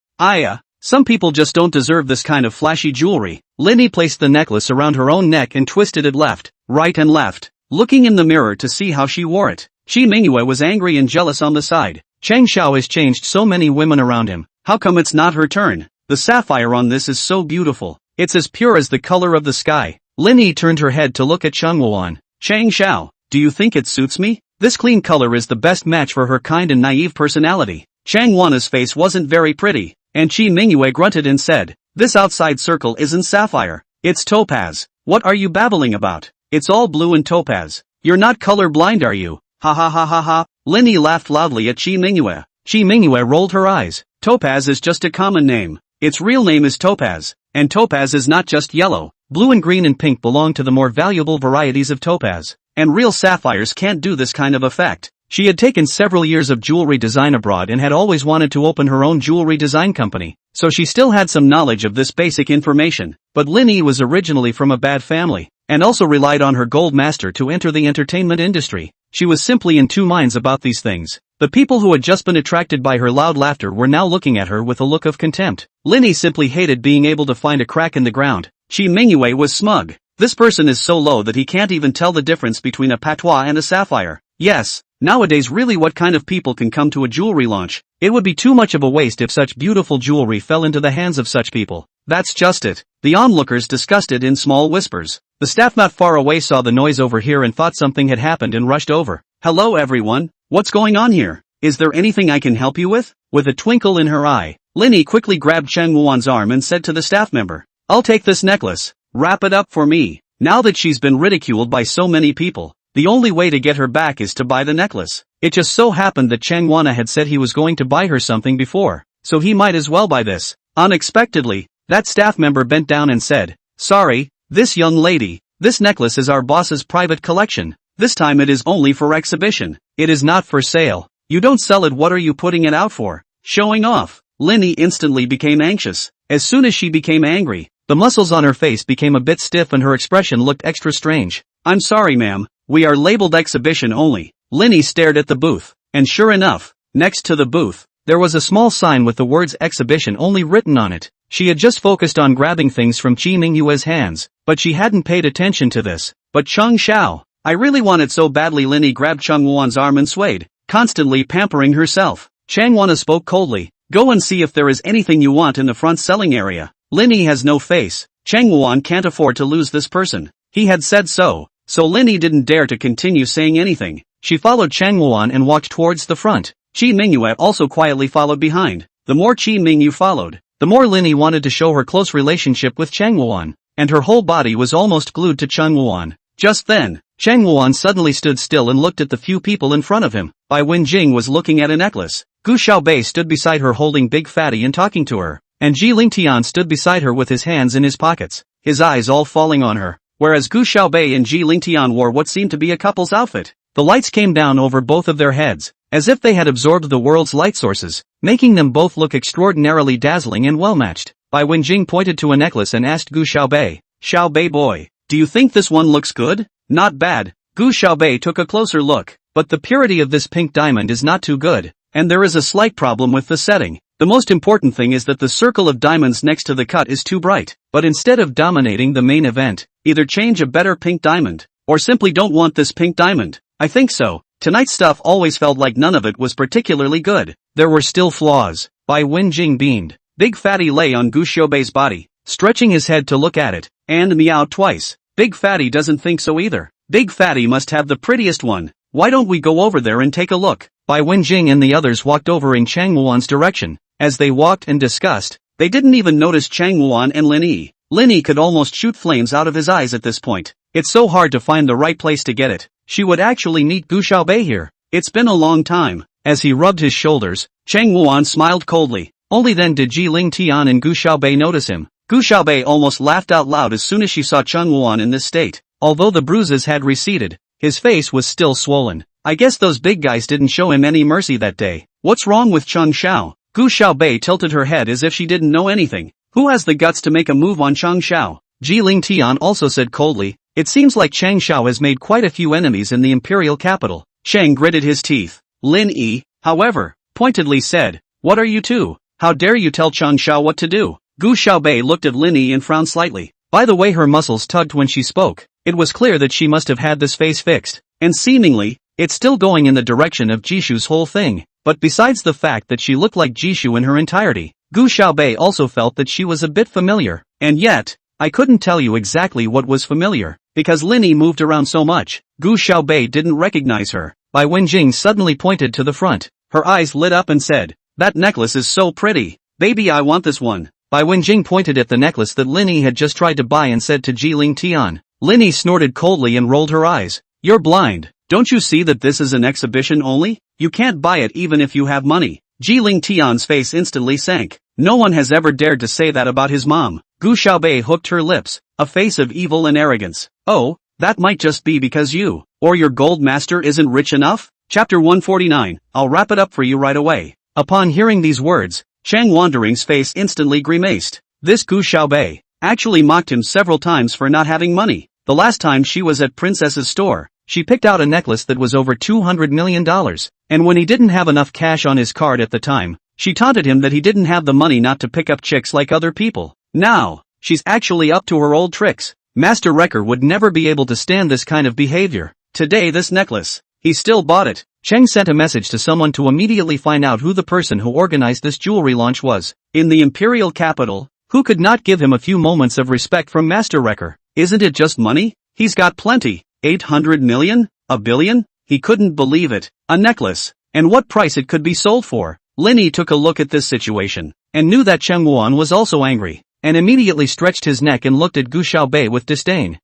Some people just don't deserve this kind of flashy jewelry. Linny placed the necklace around her own neck and twisted it left, right and left, looking in the mirror to see how she wore it. Qi Mingyue was angry and jealous on the side. Chang Xiao has changed so many women around him. How come it's not her turn? The sapphire on this is so beautiful. It's as pure as the color of the sky. Linny turned her head to look at Chang Wuan. Chang Xiao, do you think it suits me? This clean color is the best match for her kind and naive personality. Chang Wuan's face wasn't very pretty, and Qi Mingyue grunted and said, this outside circle isn't sapphire. It's topaz. What are you babbling about? It's all blue and topaz. You're not color blind, are you? Ha ha ha ha ha. Linny laughed loudly at Qi Mingyue. Qi Mingyue rolled her eyes. Topaz is just a common name. Its real name is topaz, and topaz is not just yellow. Blue and green and pink belong to the more valuable varieties of topaz, and real sapphires can't do this kind of effect. She had taken several years of jewelry design abroad and had always wanted to open her own jewelry design company, so she still had some knowledge of this basic information. But Linny was originally from a bad family, and also relied on her gold master to enter the entertainment industry. She was simply in two minds about these things. The people who had just been attracted by her loud laughter were now looking at her with a look of contempt. Linny simply hated being able to find a crack in the ground. Qi Mingyue was smug. This person is so low that he can't even tell the difference between a patois and a sapphire. Yes, nowadays really what kind of people can come to a jewelry launch? It would be too much of a waste if such beautiful jewelry fell into the hands of such people. That's just it. The onlookers discussed it in small whispers. The staff not far away saw the noise over here and thought something had happened and rushed over. Hello everyone, what's going on here? Is there anything I can help you with? With a twinkle in her eye, Linny quickly grabbed Chang Wuan's arm and said to the staff member, I'll take this necklace. Wrap it up for me. Now that she's been ridiculed by so many people, the only way to get her back is to buy the necklace. It just so happened that Chang Wana had said he was going to buy her something before, so he might as well buy this. Unexpectedly, that staff member bent down and said, Sorry, this young lady, this necklace is our boss's private collection. This time it is only for exhibition. It is not for sale. You don't sell it. What are you putting it out for? Showing off. Linny instantly became anxious. As soon as she became angry, the muscles on her face became a bit stiff and her expression looked extra strange. I'm sorry ma'am, we are labeled exhibition only. Linny stared at the booth, and sure enough, next to the booth, there was a small sign with the words exhibition only written on it. She had just focused on grabbing things from Qi Mingyue's hands, but she hadn't paid attention to this. But Chang Xiao, I really want it so badly. Linny grabbed Chang Wuan's arm and swayed, constantly pampering herself. Chang Wana spoke coldly, Go and see if there is anything you want in the front selling area. Linny has no face. Chang Wuan can't afford to lose this person. He had said so Linny didn't dare to continue saying anything. She followed Chang Wuan and walked towards the front. Qi Mingyue also quietly followed behind. The more Qi Mingyue followed, the more Linny wanted to show her close relationship with Chang Wuan, and her whole body was almost glued to Chang Wuan. Just then, Chang Wuan suddenly stood still and looked at the few people in front of him. Bai Wenjing was looking at a necklace. Gu Xiaobei stood beside her holding Big Fatty and talking to her, and Ji Lingtian stood beside her with his hands in his pockets, his eyes all falling on her, whereas Gu Xiaobei and Ji Lingtian wore what seemed to be a couple's outfit. The lights came down over both of their heads, as if they had absorbed the world's light sources, making them both look extraordinarily dazzling and well-matched. Bai Wenjing pointed to a necklace and asked Gu Xiaobei. Xiaobei boy, do you think this one looks good? Not bad. Gu Xiaobei took a closer look, but the purity of this pink diamond is not too good, and there is a slight problem with the setting. The most important thing is that the circle of diamonds next to the cut is too bright, but instead of dominating the main event, either change a better pink diamond, or simply don't want this pink diamond. I think so. Tonight's stuff always felt like none of it was particularly good. There were still flaws. Bai Wenjing beamed. Big Fatty lay on Gu Xiaobei's body, stretching his head to look at it, and meowed twice. Big Fatty doesn't think so either. Big Fatty must have the prettiest one. Why don't we go over there and take a look? Bai Wenjing and the others walked over in Chang Wuan's direction. As they walked and discussed, they didn't even notice Chang Wuan and Lin Yi. Lin Yi could almost shoot flames out of his eyes at this point. It's so hard to find the right place to get it. She would actually meet Gu Xiaobei here. It's been a long time. As he rubbed his shoulders, Chang Wuan smiled coldly. Only then did Ji Ling Tian and Gu Xiaobei notice him. Gu Xiaobei almost laughed out loud as soon as she saw Chang Wuan in this state. Although the bruises had receded, his face was still swollen. I guess those big guys didn't show him any mercy that day. What's wrong with Chang Xiao? Gu Xiaobei tilted her head as if she didn't know anything. Who has the guts to make a move on Chang Xiao? Ji Ling Tian also said coldly, it seems like Chang Xiao has made quite a few enemies in the imperial capital. Chang gritted his teeth. Lin Yi, however, pointedly said, what are you two? How dare you tell Chang Xiao what to do? Gu Xiaobei looked at Lin Yi and frowned slightly. By the way her muscles tugged when she spoke, it was clear that she must have had this face fixed. And seemingly, it's still going in the direction of Jishu's whole thing. But besides the fact that she looked like Jishu in her entirety, Gu Xiaobei also felt that she was a bit familiar. And yet, I couldn't tell you exactly what was familiar, because Lin Yi moved around so much. Gu Xiaobei didn't recognize her. Bai Wenjing suddenly pointed to the front. Her eyes lit up and said, that necklace is so pretty. Baby, I want this one. Bai Wenjing pointed at the necklace that Lin Yi had just tried to buy and said to Ji Ling Tian. Lin Yi snorted coldly and rolled her eyes. You're blind. Don't you see that this is an exhibition only? You can't buy it even if you have money. Ji Ling Tian's face instantly sank. No one has ever dared to say that about his mom. Gu Xiaobei hooked her lips, a face of evil and arrogance. Oh, that might just be because you, or your gold master isn't rich enough? Chapter 149, I'll wrap it up for you right away. Upon hearing these words, Chang Wandering's face instantly grimaced. This Gu Xiaobei actually mocked him several times for not having money. The last time she was at Princess's store, she picked out a necklace that was over $200 million, and when he didn't have enough cash on his card at the time, she taunted him that he didn't have the money not to pick up chicks like other people. Now, she's actually up to her old tricks. Master Wrecker would never be able to stand this kind of behavior. Today this necklace, he still bought it. Cheng sent a message to someone to immediately find out who the person who organized this jewelry launch was. In the imperial capital, who could not give him a few moments of respect from Master Wrecker? Isn't it just money? He's got plenty. 800 million? A billion? He couldn't believe it. A necklace. And what price it could be sold for. Lin Yi took a look at this situation, and knew that Cheng Wuan was also angry, and immediately stretched his neck and looked at Gu Xiaobei with disdain.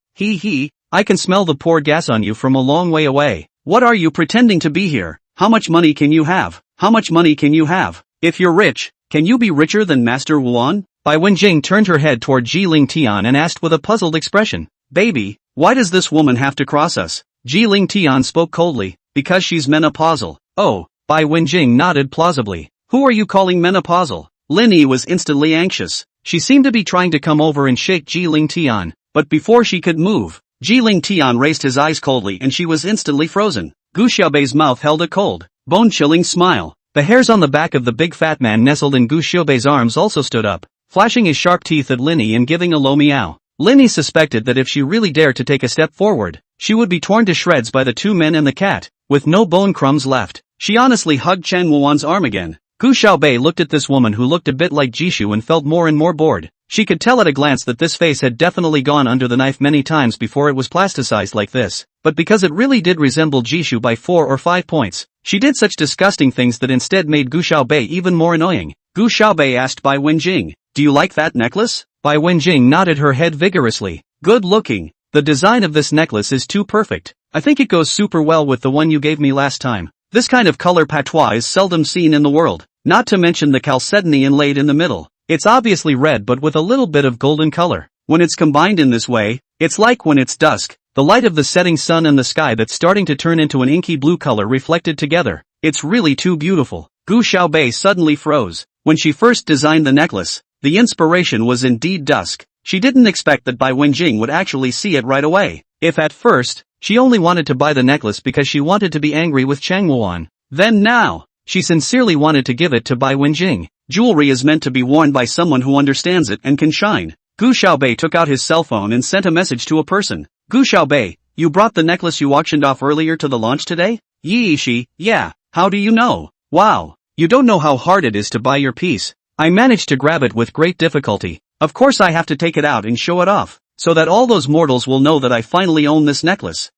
I can smell the poured gas on you from a long way away. What are you pretending to be here? How much money can you have? How much money can you have? If you're rich, can you be richer than Master Wuan? Bai Wenjing turned her head toward Ji Ling Tian and asked with a puzzled expression. Baby, why does this woman have to cross us? Ji Ling Tian spoke coldly. Because she's menopausal. Oh, Bai Wenjing nodded plausibly. Who are you calling menopausal? Lin Yi was instantly anxious. She seemed to be trying to come over and shake Ji Ling Tian, but before she could move, Ji Ling Tian raised his eyes coldly and she was instantly frozen. Gu Xiaobei's mouth held a cold, bone-chilling smile. The hairs on the back of the big fat man nestled in Gu Xiaobei's arms also stood up, flashing his sharp teeth at Lin Yi and giving a low meow. Lin Yi suspected that if she really dared to take a step forward, she would be torn to shreds by the two men and the cat, with no bone crumbs left. She honestly hugged Chen Wuan's arm again. Gu Xiaobei looked at this woman who looked a bit like Jishu and felt more and more bored. She could tell at a glance that this face had definitely gone under the knife many times before it was plasticized like this, but because it really did resemble Jishu by 4 or 5 points, she did such disgusting things that instead made Gu Xiaobei even more annoying. Gu Xiaobei asked Bai Wenjing, do you like that necklace? Bai Wenjing nodded her head vigorously. Good looking. The design of this necklace is too perfect. I think it goes super well with the one you gave me last time. This kind of color patois is seldom seen in the world, not to mention the chalcedony inlaid in the middle. It's obviously red but with a little bit of golden color. When it's combined in this way, it's like when it's dusk, the light of the setting sun and the sky that's starting to turn into an inky blue color reflected together. It's really too beautiful. Gu Xiaobei suddenly froze. When she first designed the necklace, The inspiration was indeed dusk. She didn't expect that Bai Wenjing would actually see it right away. If at first, she only wanted to buy the necklace because she wanted to be angry with Chang Wuan, then now, she sincerely wanted to give it to Bai Wenjing. Jewelry is meant to be worn by someone who understands it and can shine. Gu Xiaobei took out his cell phone and sent a message to a person. Gu Xiaobei, you brought the necklace you auctioned off earlier to the launch today? Yi Yishi, yeah, how do you know? Wow, you don't know how hard it is to buy your piece. I managed to grab it with great difficulty. Of course I have to take it out and show it off, so that all those mortals will know that I finally own this necklace.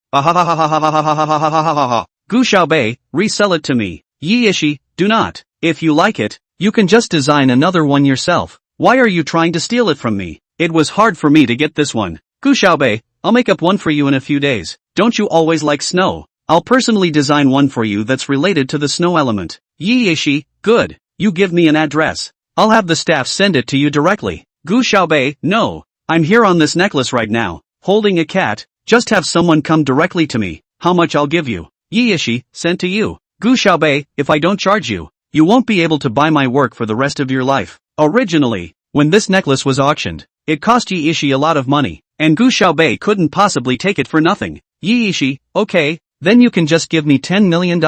Gu Xiaobei, resell it to me. Yi Yishi, do not. If you like it, you can just design another one yourself. Why are you trying to steal it from me? It was hard for me to get this one. Gu Xiaobei, I'll make up one for you in a few days. Don't you always like snow? I'll personally design one for you that's related to the snow element. Yi Yishi, good. You give me an address. I'll have the staff send it to you directly. Gu Xiaobei, no. I'm here on this necklace right now, holding a cat. Just have someone come directly to me. How much I'll give you? Yi Yishi, sent to you. Gu Xiaobei, if I don't charge you, you won't be able to buy my work for the rest of your life. Originally, when this necklace was auctioned, it cost Yi Yishi a lot of money, and Gu Xiaobei couldn't possibly take it for nothing. Yi Yishi, okay, then you can just give me $10 million,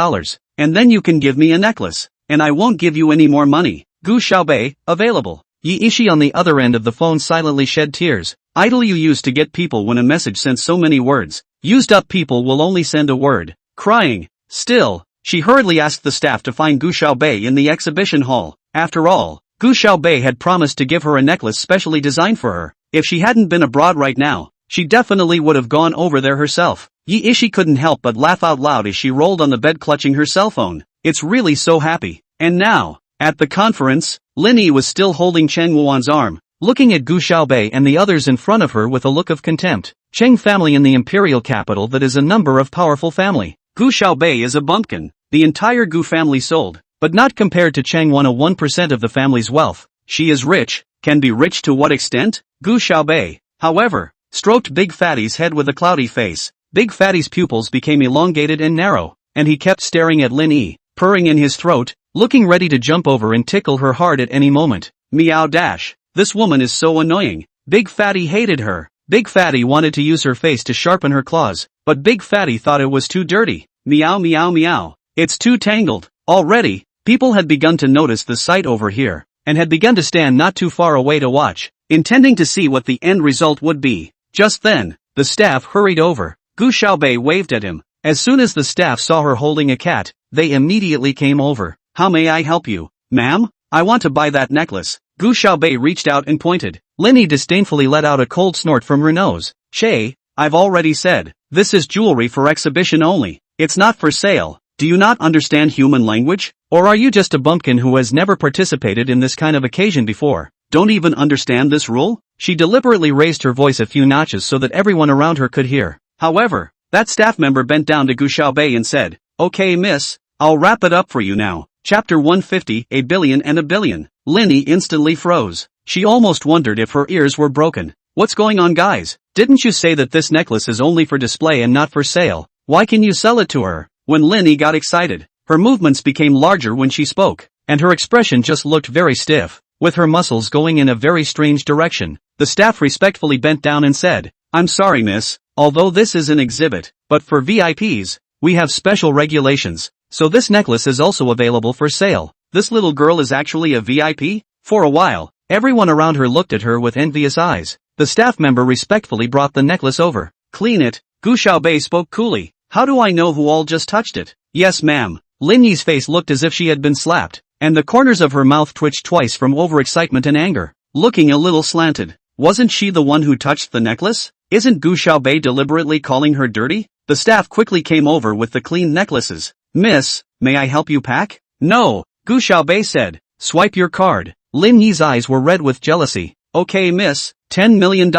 and then you can give me a necklace, and I won't give you any more money. Gu Xiaobei, available. Yi Yishi on the other end of the phone silently shed tears. Idle you use to get people when a message sends so many words. Used up people will only send a word. Crying. Still, she hurriedly asked the staff to find Gu Xiaobei in the exhibition hall. After all, Gu Xiaobei had promised to give her a necklace specially designed for her. If she hadn't been abroad right now, she definitely would have gone over there herself. Yi Yishi couldn't help but laugh out loud as she rolled on the bed clutching her cell phone. It's really so happy. And now, at the conference, Lin Yi was still holding Cheng Wuan's arm, looking at Gu Xiaobei and the others in front of her with a look of contempt. Cheng family in the imperial capital that is a number of powerful family. Gu Xiaobei is a bumpkin. The entire Gu family sold, but not compared to Cheng Wan, a 1% of the family's wealth. She is rich, can be rich to what extent? Gu Xiaobei, however, stroked Big Fatty's head with a cloudy face. Big Fatty's pupils became elongated and narrow, and he kept staring at Lin Yi, purring in his throat, looking ready to jump over and tickle her hard at any moment. Meow dash. This woman is so annoying. Big Fatty hated her. Big Fatty wanted to use her face to sharpen her claws, but Big Fatty thought it was too dirty. Meow meow meow. It's too tangled. Already, people had begun to notice the sight over here, and had begun to stand not too far away to watch, intending to see what the end result would be. Just then, the staff hurried over. Gu Xiaobei waved at him. As soon as the staff saw her holding a cat, they immediately came over. How may I help you? Ma'am, I want to buy that necklace. Gu Xiaobei reached out and pointed. Lin Yi disdainfully let out a cold snort from her nose. Che, I've already said, this is jewelry for exhibition only. It's not for sale. Do you not understand human language? Or are you just a bumpkin who has never participated in this kind of occasion before? Don't even understand this rule? She deliberately raised her voice a few notches so that everyone around her could hear. However, that staff member bent down to Gu Xiaobei and said, okay miss, I'll wrap it up for you now. Chapter 150, A Billion and a Billion. Lin Yi instantly froze. She almost wondered if her ears were broken. What's going on guys? Didn't you say that this necklace is only for display and not for sale? Why can you sell it to her? When Lin Yi got excited, her movements became larger when she spoke, and her expression just looked very stiff, with her muscles going in a very strange direction. The staff respectfully bent down and said, I'm sorry miss, although this is an exhibit, but for VIPs, we have special regulations, so this necklace is also available for sale. This little girl is actually a VIP? For a while, everyone around her looked at her with envious eyes. The staff member respectfully brought the necklace over. Clean it. Gu Xiaobei spoke coolly. How do I know who all just touched it? Yes ma'am. Lin Yi's face looked as if she had been slapped, and the corners of her mouth twitched twice from overexcitement and anger, looking a little slanted. Wasn't she the one who touched the necklace? Isn't Gu Xiaobei deliberately calling her dirty? The staff quickly came over with the clean necklaces. Miss, may I help you pack? No, Gu Xiaobei said. Swipe your card. Lin Yi's eyes were red with jealousy. Okay miss, $10 million.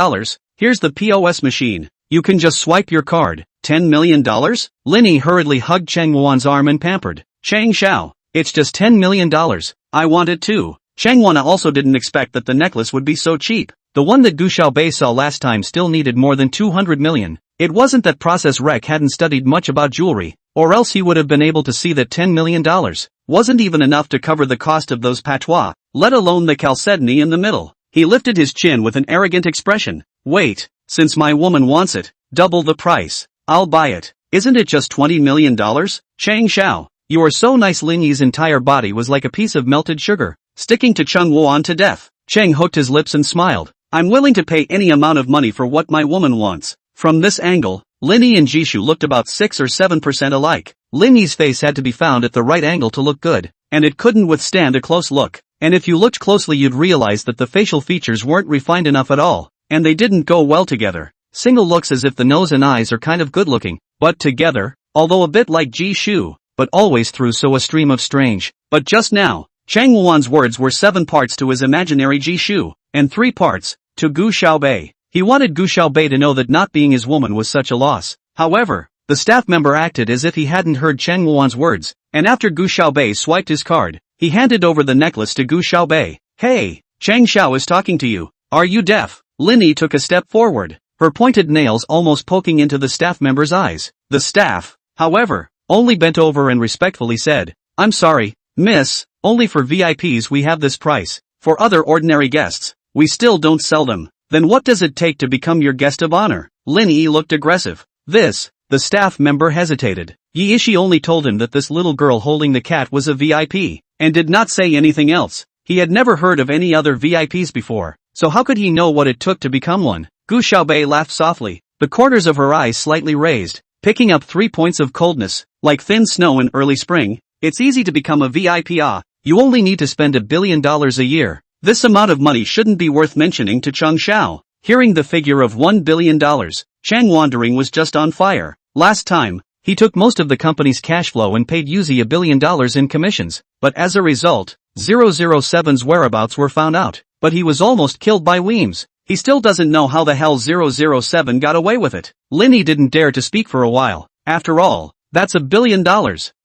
Here's the POS machine. You can just swipe your card. $10 million? Lin Yi hurriedly hugged Cheng Wuan's arm and pampered. Cheng Xiao, it's just $10 million. I want it too. Cheng Wan also didn't expect that the necklace would be so cheap. The one that Gu Xiaobei saw last time still needed more than 200 million. It wasn't that Process Rec hadn't studied much about jewelry, or else he would have been able to see that $10 million wasn't even enough to cover the cost of those patois, let alone the chalcedony in the middle. He lifted his chin with an arrogant expression. Wait, since my woman wants it, double the price, I'll buy it. Isn't it just $20 million? Chang Xiao, you are so nice. Lin Yi's entire body was like a piece of melted sugar, sticking to Cheng Wuan to death. Cheng hooked his lips and smiled. I'm willing to pay any amount of money for what my woman wants. From this angle, Lin Yi and Jishu looked about 6 or 7% alike. Lin Yi's face had to be found at the right angle to look good, and it couldn't withstand a close look. And if you looked closely you'd realize that the facial features weren't refined enough at all, and they didn't go well together. Single looks as if the nose and eyes are kind of good looking, but together, although a bit like Jishu, but always through so a stream of strange. But just now, Chang Wuan's words were 7 parts to his imaginary Jishu, and 3 parts to Gu Xiaobei. He wanted Gu Xiaobei to know that not being his woman was such a loss. However, the staff member acted as if he hadn't heard Chang Wuan's words, and after Gu Xiaobei swiped his card, he handed over the necklace to Gu Xiaobei. Hey, Chang Xiao is talking to you. Are you deaf? Lin Yi took a step forward, her pointed nails almost poking into the staff member's eyes. The staff, however, only bent over and respectfully said, I'm sorry, miss, only for VIPs we have this price. For other ordinary guests, we still don't sell them. Then what does it take to become your guest of honor? Lin Yi looked aggressive. The staff member hesitated. Yi Ishi only told him that this little girl holding the cat was a VIP, and did not say anything else. He had never heard of any other VIPs before, so how could he know what it took to become one? Gu Xiaobei laughed softly, the corners of her eyes slightly raised, picking up 3 points of coldness, like thin snow in early spring. It's easy to become a VIP. You only need to spend $1 billion a year. This amount of money shouldn't be worth mentioning to Cheng Xiao. Hearing the figure of $1 billion, Chang Wandering was just on fire. Last time, he took most of the company's cash flow and paid Yuzi $1 billion in commissions, but as a result, 007's whereabouts were found out, but he was almost killed by Weems. He still doesn't know how the hell 007 got away with it. Lin Yi didn't dare to speak for a while. After all, that's $1 billion.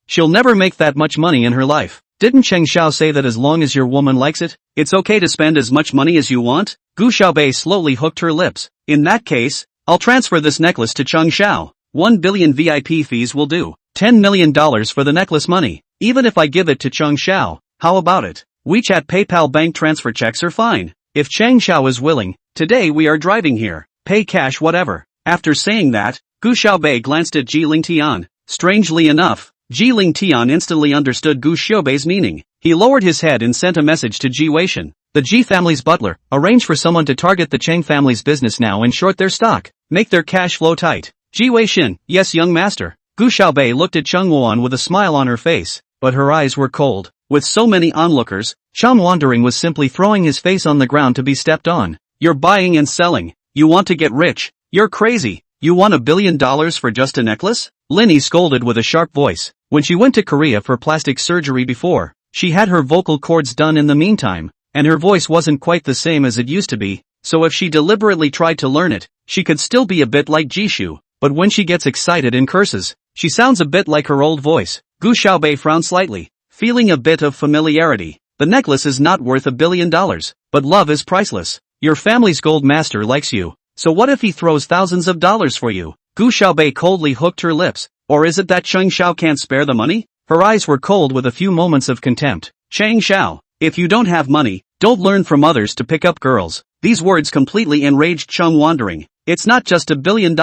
She'll never make that much money in her life. Didn't Cheng Xiao say that as long as your woman likes it, it's okay to spend as much money as you want? Gu Xiaobei slowly hooked her lips. In that case, I'll transfer this necklace to Cheng Xiao. 1 billion VIP fees will do. $10 million for the necklace money. Even if I give it to Cheng Xiao, how about it? WeChat PayPal bank transfer checks are fine. If Cheng Xiao is willing, today we are driving here. Pay cash whatever. After saying that, Gu Xiaobei glanced at Ji Lingtian. Strangely enough, Ji Lingtian instantly understood Gu Xiaobei's meaning. He lowered his head and sent a message to Ji Weishan, the Ji family's butler. Arrange for someone to target the Cheng family's business now and short their stock. Make their cash flow tight. Ji Weishan, yes young master. Gu Xiaobei looked at Cheng Wuan with a smile on her face, but her eyes were cold. With so many onlookers, Cheng Wandering was simply throwing his face on the ground to be stepped on. You're buying and selling. You want to get rich. You're crazy. You want $1 billion for just a necklace? Lin Yi scolded with a sharp voice. When she went to Korea for plastic surgery before, she had her vocal cords done in the meantime, and her voice wasn't quite the same as it used to be, so if she deliberately tried to learn it, she could still be a bit like Jishu, but when she gets excited and curses, she sounds a bit like her old voice. Gu Xiaobei frowned slightly, feeling a bit of familiarity. The necklace is not worth $1 billion, but love is priceless. Your family's gold master likes you, so what if he throws thousands of dollars for you? Gu Xiaobei coldly hooked her lips. Or is it that Cheng Xiao can't spare the money? Her eyes were cold with a few moments of contempt. Cheng Xiao, if you don't have money, don't learn from others to pick up girls. These words completely enraged Cheng Wandering. It's not just $1 billion.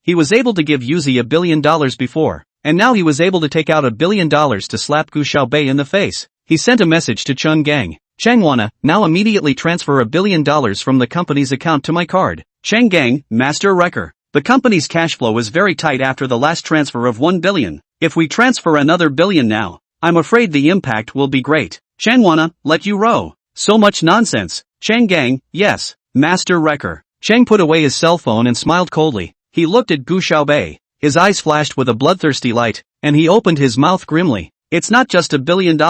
He was able to give Yuzi $1 billion before, and now he was able to take out $1 billion to slap Gu Xiaobei in the face. He sent a message to Cheng Gang. Chengwana, now immediately transfer $1 billion from the company's account to my card. Cheng Gang, Master Wrecker. The company's cash flow is very tight after the last transfer of 1 billion. If we transfer another billion now, I'm afraid the impact will be great. Chengwana, let you row. So much nonsense. Cheng Gang, yes, Master Wrecker. Cheng put away his cell phone and smiled coldly. He looked at Gu Xiaobei. His eyes flashed with a bloodthirsty light, and he opened his mouth grimly. It's not just $1 billion.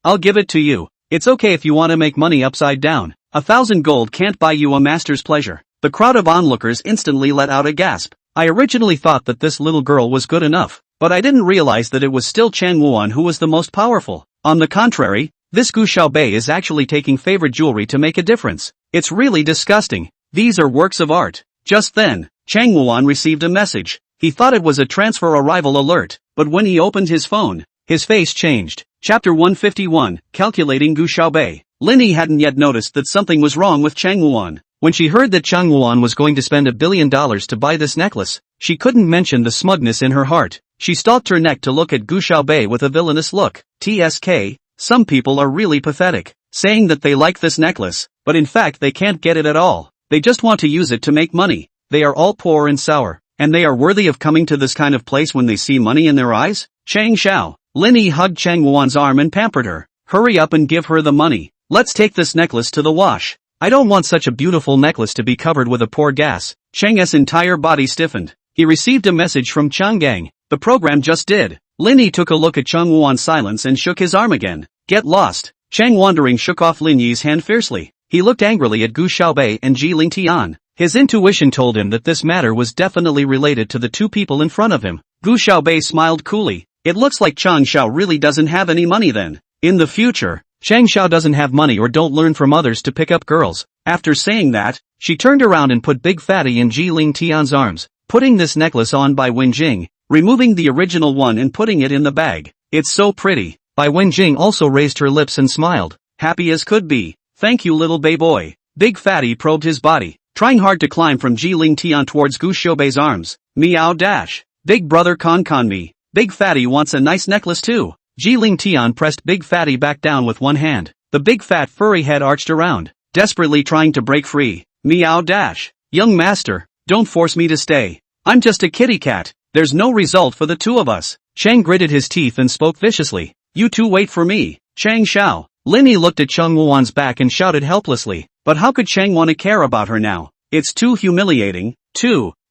I'll give it to you. It's okay if you want to make money upside down. 1,000 gold can't buy you a master's pleasure. The crowd of onlookers instantly let out a gasp. I originally thought that this little girl was good enough, but I didn't realize that it was still Chang Wuan who was the most powerful. On the contrary, this Gu Xiaobei is actually taking favorite jewelry to make a difference. It's really disgusting. These are works of art. Just then, Chang Wuan received a message. He thought it was a transfer arrival alert, but when he opened his phone, his face changed. Chapter 151, Calculating Gu Xiaobei. Linny hadn't yet noticed that something was wrong with Chang Wuan. When she heard that Chang Wuan was going to spend $1 billion to buy this necklace, she couldn't mention the smugness in her heart. She stalked her neck to look at Gu Xiaobei with a villainous look. TSK, some people are really pathetic, saying that they like this necklace, but in fact they can't get it at all. They just want to use it to make money. They are all poor and sour, and they are worthy of coming to this kind of place when they see money in their eyes? Chang Xiao. Linny hugged Chang Wuan's arm and pampered her. Hurry up and give her the money. Let's take this necklace to the wash. I don't want such a beautiful necklace to be covered with a poor gas. Chang's entire body stiffened. He received a message from Changgang. The program just did. Linny took a look at Chang Wuan's silence and shook his arm again. Get lost. Chang wandering shook off Lin Yi's hand fiercely. He looked angrily at Gu Xiaobei and Ji Lingtian. His intuition told him that this matter was definitely related to the two people in front of him. Gu Xiaobei smiled coolly. It looks like Chang Xiao really doesn't have any money then. In the future, Chang Xiao doesn't have money or don't learn from others to pick up girls. After saying that, she turned around and put Big Fatty in Ji Lingtian's arms, putting this necklace on by Wenjing, removing the original one and putting it in the bag. It's so pretty. Bai Wenjing also raised her lips and smiled, happy as could be. Thank you little bay boy. Big Fatty probed his body, trying hard to climb from Ji Lingtian towards Gu Xiaobei's arms. Meow dash. Big brother con me. Big Fatty wants a nice necklace too. Ji Lingtian pressed Big Fatty back down with one hand. The big fat furry head arched around, desperately trying to break free. Meow dash. Young master, don't force me to stay. I'm just a kitty cat. There's no result for the two of us. Chang gritted his teeth and spoke viciously. You two wait for me. Chang Xiao. Linny looked at Chang Wuan's back and shouted helplessly. But how could Chang want to care about her now? It's too humiliating.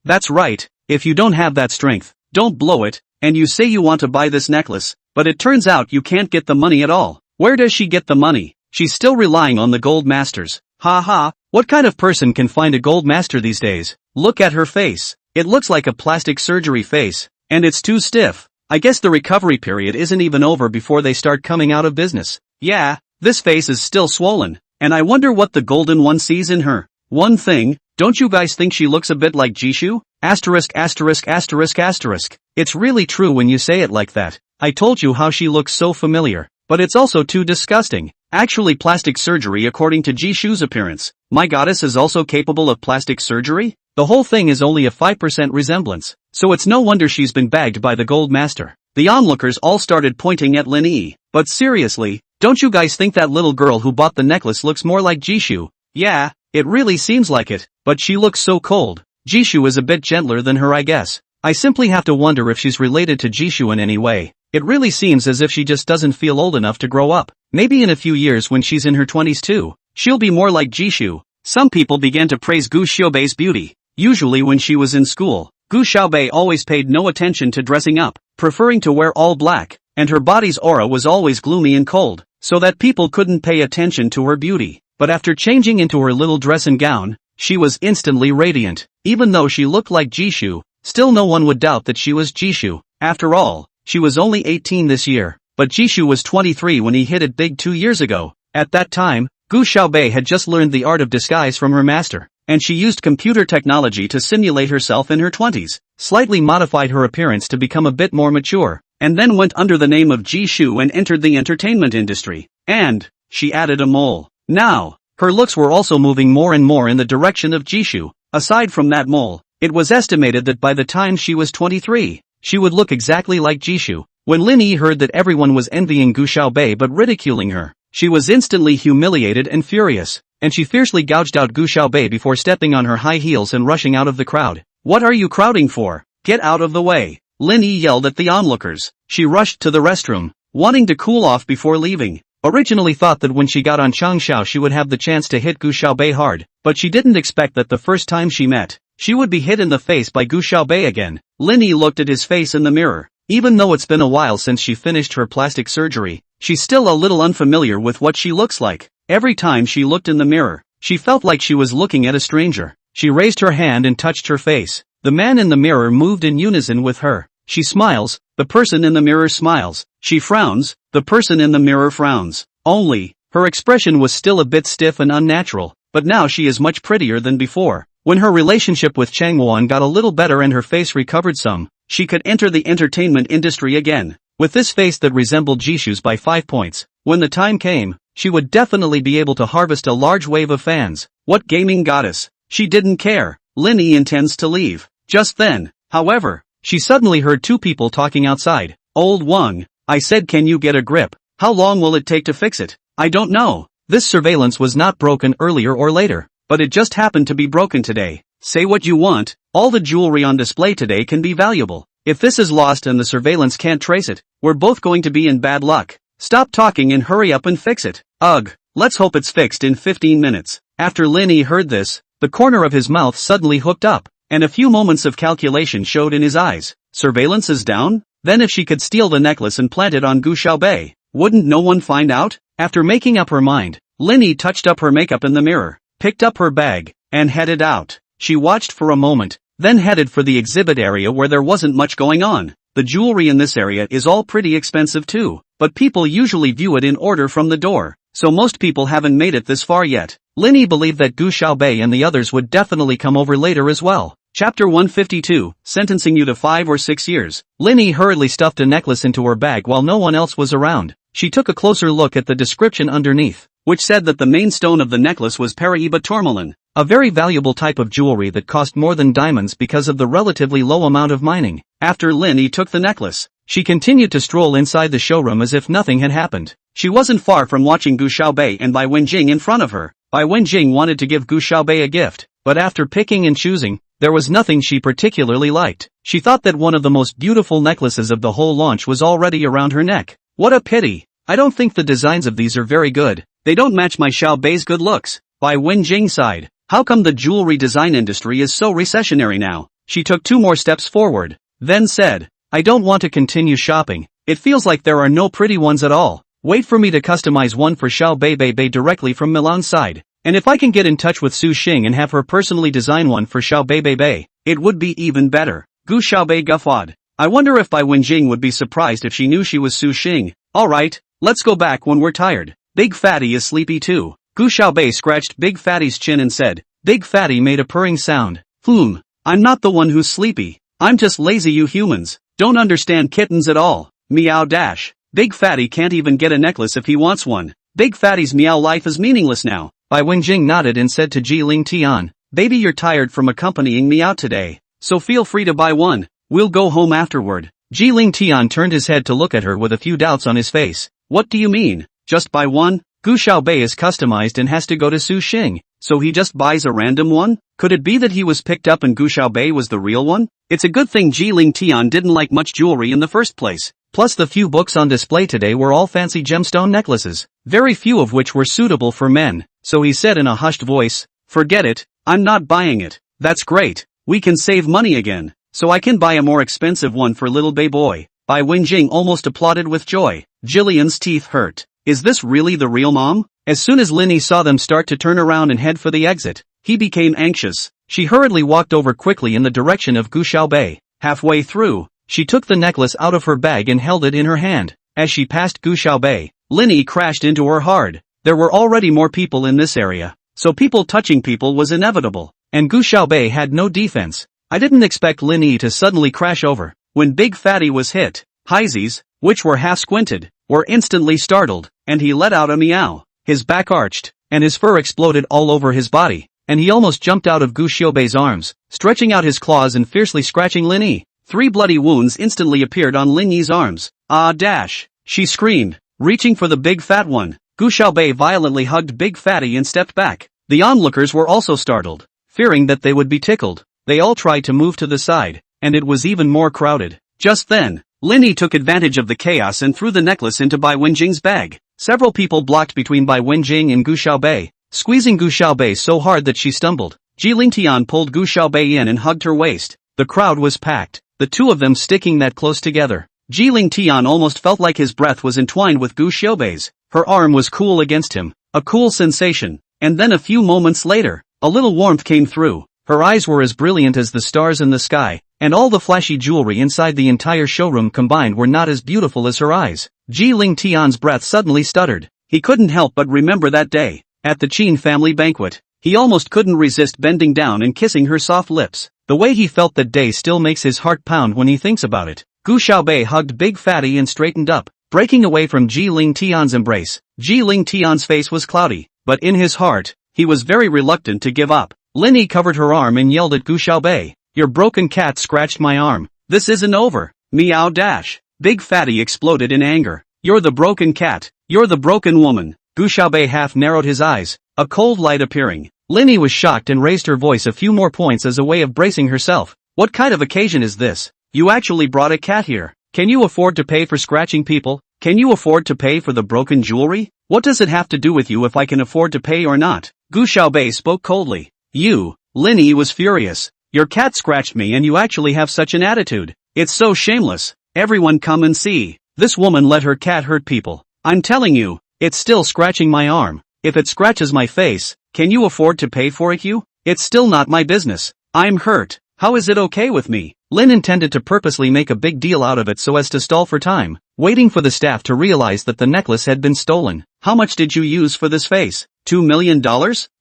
That's right. If you don't have that strength, don't blow it. And you say you want to buy this necklace, but it turns out you can't get the money at all. Where does she get the money? She's still relying on the gold masters. Ha ha, what kind of person can find a gold master these days? Look at her face. It looks like a plastic surgery face, and it's too stiff. I guess the recovery period isn't even over before they start coming out of business. Yeah, this face is still swollen, and I wonder what the golden one sees in her. One thing, don't you guys think she looks a bit like Jishu? *******. It's really true when you say it like that. I told you how she looks so familiar, but it's also too disgusting. Actually plastic surgery according to Jishu's appearance. My goddess is also capable of plastic surgery? The whole thing is only a 5% resemblance, so it's no wonder she's been bagged by the gold master. The onlookers all started pointing at Lin Yi. But seriously, don't you guys think that little girl who bought the necklace looks more like Jishu? Yeah, it really seems like it, but she looks so cold. Jishu is a bit gentler than her I guess. I simply have to wonder if she's related to Jishu in any way. It really seems as if she just doesn't feel old enough to grow up. Maybe in a few years when she's in her 20s too, she'll be more like Jishu. Some people began to praise Gu Xiaobei's beauty. Usually when she was in school, Gu Xiaobei always paid no attention to dressing up, preferring to wear all black, and her body's aura was always gloomy and cold, so that people couldn't pay attention to her beauty. But after changing into her little dress and gown, she was instantly radiant. Even though she looked like Jishu, still no one would doubt that she was Jishu. After all, she was only 18 this year, but Jishu was 23 when he hit it big 2 years ago. At that time, Gu Xiaobei had just learned the art of disguise from her master, and she used computer technology to simulate herself in her 20s, slightly modified her appearance to become a bit more mature, and then went under the name of Jishu and entered the entertainment industry. And she added a mole. Now, her looks were also moving more and more in the direction of Jishu. Aside from that mole, it was estimated that by the time she was 23, she would look exactly like Jishu. When Lin Yi heard that everyone was envying Gu Xiaobei but ridiculing her, she was instantly humiliated and furious, and she fiercely gouged out Gu Xiaobei before stepping on her high heels and rushing out of the crowd. What are you crowding for? Get out of the way! Lin Yi yelled at the onlookers. She rushed to the restroom, wanting to cool off before leaving. Originally thought that when she got on Changshao she would have the chance to hit Gu Xiaobei hard, but she didn't expect that the first time she met, she would be hit in the face by Gu Xiaobei again. Lin Yi looked at his face in the mirror. Even though it's been a while since she finished her plastic surgery, she's still a little unfamiliar with what she looks like. Every time she looked in the mirror, she felt like she was looking at a stranger. She raised her hand and touched her face. The man in the mirror moved in unison with her. She smiles, the person in the mirror smiles. She frowns, the person in the mirror frowns. Only, her expression was still a bit stiff and unnatural, but now she is much prettier than before. When her relationship with Changwon got a little better and her face recovered some, she could enter the entertainment industry again. With this face that resembled Jishu's by 5 points, when the time came, she would definitely be able to harvest a large wave of fans. What gaming goddess? She didn't care. Linny intends to leave. Just then, however, she suddenly heard two people talking outside. Old Wang, I said, can you get a grip? How long will it take to fix it? I don't know. This surveillance was not broken earlier or later, but it just happened to be broken today. Say what you want, all the jewelry on display today can be valuable. If this is lost and the surveillance can't trace it, we're both going to be in bad luck. Stop talking and hurry up and fix it. Ugh, let's hope it's fixed in 15 minutes. After Linny heard this, the corner of his mouth suddenly hooked up, and a few moments of calculation showed in his eyes. Surveillance is down? Then if she could steal the necklace and plant it on Gu Xiaobei, wouldn't no one find out? After making up her mind, Linny touched up her makeup in the mirror, picked up her bag, and headed out. She watched for a moment, then headed for the exhibit area where there wasn't much going on. The jewelry in this area is all pretty expensive too, but people usually view it in order from the door, so most people haven't made it this far yet. Linny believed that Gu Xiaobei and the others would definitely come over later as well. Chapter 152, sentencing you to 5 or 6 years. Linny hurriedly stuffed a necklace into her bag while no one else was around. She took a closer look at the description underneath, which said that the main stone of the necklace was Paraiba tourmaline, a very valuable type of jewelry that cost more than diamonds because of the relatively low amount of mining. After Linny took the necklace, she continued to stroll inside the showroom as if nothing had happened. She wasn't far from watching Gu Xiaobei and Bai Wenjing in front of her. Bai Wenjing wanted to give Gu Xiaobei a gift, but after picking and choosing, there was nothing she particularly liked. She thought that one of the most beautiful necklaces of the whole launch was already around her neck. What a pity. I don't think the designs of these are very good. They don't match my Xiaobei's good looks. Bai Wenjing sighed. How come the jewelry design industry is so recessionary now? She took 2 more steps forward, then said, I don't want to continue shopping. It feels like there are no pretty ones at all. Wait for me to customize one for Xiaobei directly from Milan's side. And if I can get in touch with Su Xing and have her personally design one for Xiaobei, it would be even better. Gu Xiaobei guffawed. I wonder if Bai Wenjing would be surprised if she knew she was Su Xing. Alright, let's go back when we're tired. Big Fatty is sleepy too. Gu Xiaobei scratched Big Fatty's chin and said. Big Fatty made a purring sound. I'm not the one who's sleepy. I'm just lazy. You humans don't understand kittens at all. Meow dash. Big Fatty can't even get a necklace if he wants one. Big Fatty's meow life is meaningless now. Bai Wenjing nodded and said to Ji Ling Tian, baby, you're tired from accompanying me out today, so feel free to buy one. We'll go home afterward. Ji Ling Tian turned his head to look at her with a few doubts on his face. What do you mean? Just buy one? Gu Xiaobei is customized and has to go to Su Xing, so he just buys a random one? Could it be that he was picked up and Gu Xiaobei was the real one? It's a good thing Ji Ling Tian didn't like much jewelry in the first place. Plus the few books on display today were all fancy gemstone necklaces, very few of which were suitable for men, so he said in a hushed voice, forget it, I'm not buying it. That's great, we can save money again, so I can buy a more expensive one for little Bei boy. Bai Wenjing almost applauded with joy. Jillian's teeth hurt. Is this really the real mom? As soon as Linny saw them start to turn around and head for the exit, he became anxious. She hurriedly walked over quickly in the direction of Gu Xiaobei. Halfway through, she took the necklace out of her bag and held it in her hand. As she passed Gu Xiaobei, Linny crashed into her hard. There were already more people in this area, so people touching people was inevitable, and Gu Xiaobei had no defense. I didn't expect Linny to suddenly crash over. When Big Fatty was hit, Heizies, which were half squinted, were instantly startled, and he let out a meow. His back arched, and his fur exploded all over his body, and he almost jumped out of Gu Xiaobei's arms, stretching out his claws and fiercely scratching Linny. 3 bloody wounds instantly appeared on Linny's arms. Ah dash! She screamed, reaching for the big fat one. Gu Xiaobei violently hugged Big Fatty and stepped back. The onlookers were also startled, fearing that they would be tickled. They all tried to move to the side, and it was even more crowded. Just then, Linny took advantage of the chaos and threw the necklace into Bai Wenjing's bag. Several people blocked between Bai Wenjing and Gu Xiaobei, squeezing Gu Xiaobei so hard that she stumbled. Ji Lingtian pulled Gu Xiaobei in and hugged her waist. The crowd was packed, the two of them sticking that close together. Ji Lingtian almost felt like his breath was entwined with Gu Xiaobei's. Her arm was cool against him, a cool sensation, and then a few moments later, a little warmth came through. Her eyes were as brilliant as the stars in the sky, and all the flashy jewelry inside the entire showroom combined were not as beautiful as her eyes. Ji Lingtian's breath suddenly stuttered. He couldn't help but remember that day, at the Qin family banquet. He almost couldn't resist bending down and kissing her soft lips. The way he felt that day still makes his heart pound when he thinks about it. Gu Xiaobei hugged Big Fatty and straightened up, breaking away from Ji Ling Tian's embrace. Ji Ling Tian's face was cloudy, but in his heart, he was very reluctant to give up. Linny covered her arm and yelled at Gu Xiaobei, "Your broken cat scratched my arm. This isn't over." Meow dash. Big Fatty exploded in anger. "You're the broken cat. You're the broken woman." Gu Xiaobei half narrowed his eyes, a cold light appearing. Linny was shocked and raised her voice a few more points as a way of bracing herself. "What kind of occasion is this? You actually brought a cat here. Can you afford to pay for scratching people? Can you afford to pay for the broken jewelry? What does it have to do with you if I can afford to pay or not?" Gu Xiaobei spoke coldly. "You." Linny was furious. "Your cat scratched me and you actually have such an attitude. It's so shameless. Everyone come and see. This woman let her cat hurt people. I'm telling you, it's still scratching my arm. If it scratches my face, can you afford to pay for it you? It's still not my business. I'm hurt. How is it okay with me?" Lin intended to purposely make a big deal out of it so as to stall for time, waiting for the staff to realize that the necklace had been stolen. "How much did you use for this face? $2 million?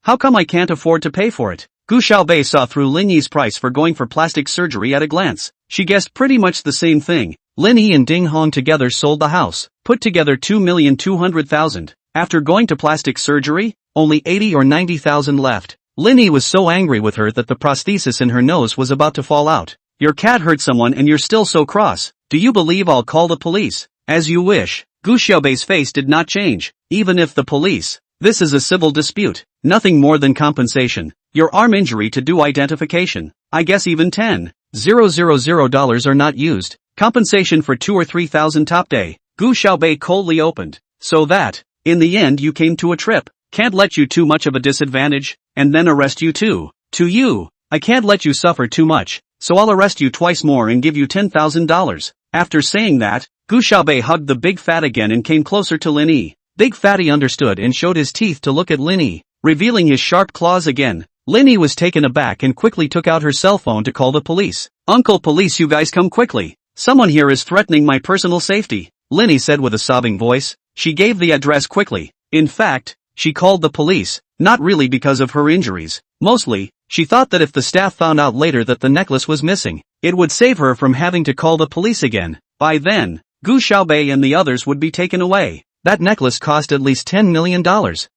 How come I can't afford to pay for it?" Gu Xiaobei saw through Lin Yi's price for going for plastic surgery at a glance. She guessed pretty much the same thing. Lin Yi and Ding Hong together sold the house, put together 2,200,000. After going to plastic surgery, only 80 or 90,000 left. Lin Yi was so angry with her that the prosthesis in her nose was about to fall out. "Your cat hurt someone and you're still so cross. Do you believe I'll call the police?" "As you wish." Gu Xiaobei's face did not change. "Even if the police. This is a civil dispute. Nothing more than compensation. Your arm injury to do identification. I guess even $10,000 are not used. Compensation for 2 or 3,000 top day." Gu Xiaobei coldly opened. "So that, in the end you came to a trip. Can't let you too much of a disadvantage, and then arrest you too. To you, I can't let you suffer too much, so I'll arrest you twice more and give you $10,000. After saying that, Gu Xiaobei hugged the big fat again and came closer to Lin Yi. Big Fatty understood and showed his teeth to look at Lin Yi, revealing his sharp claws again. Lin Yi was taken aback and quickly took out her cell phone to call the police. "Uncle Police, you guys come quickly. Someone here is threatening my personal safety," Lin Yi said with a sobbing voice. She gave the address quickly. In fact, she called the police, not really because of her injuries. Mostly, she thought that if the staff found out later that the necklace was missing, it would save her from having to call the police again. By then, Gu Xiaobei and the others would be taken away. That necklace cost at least $10 million.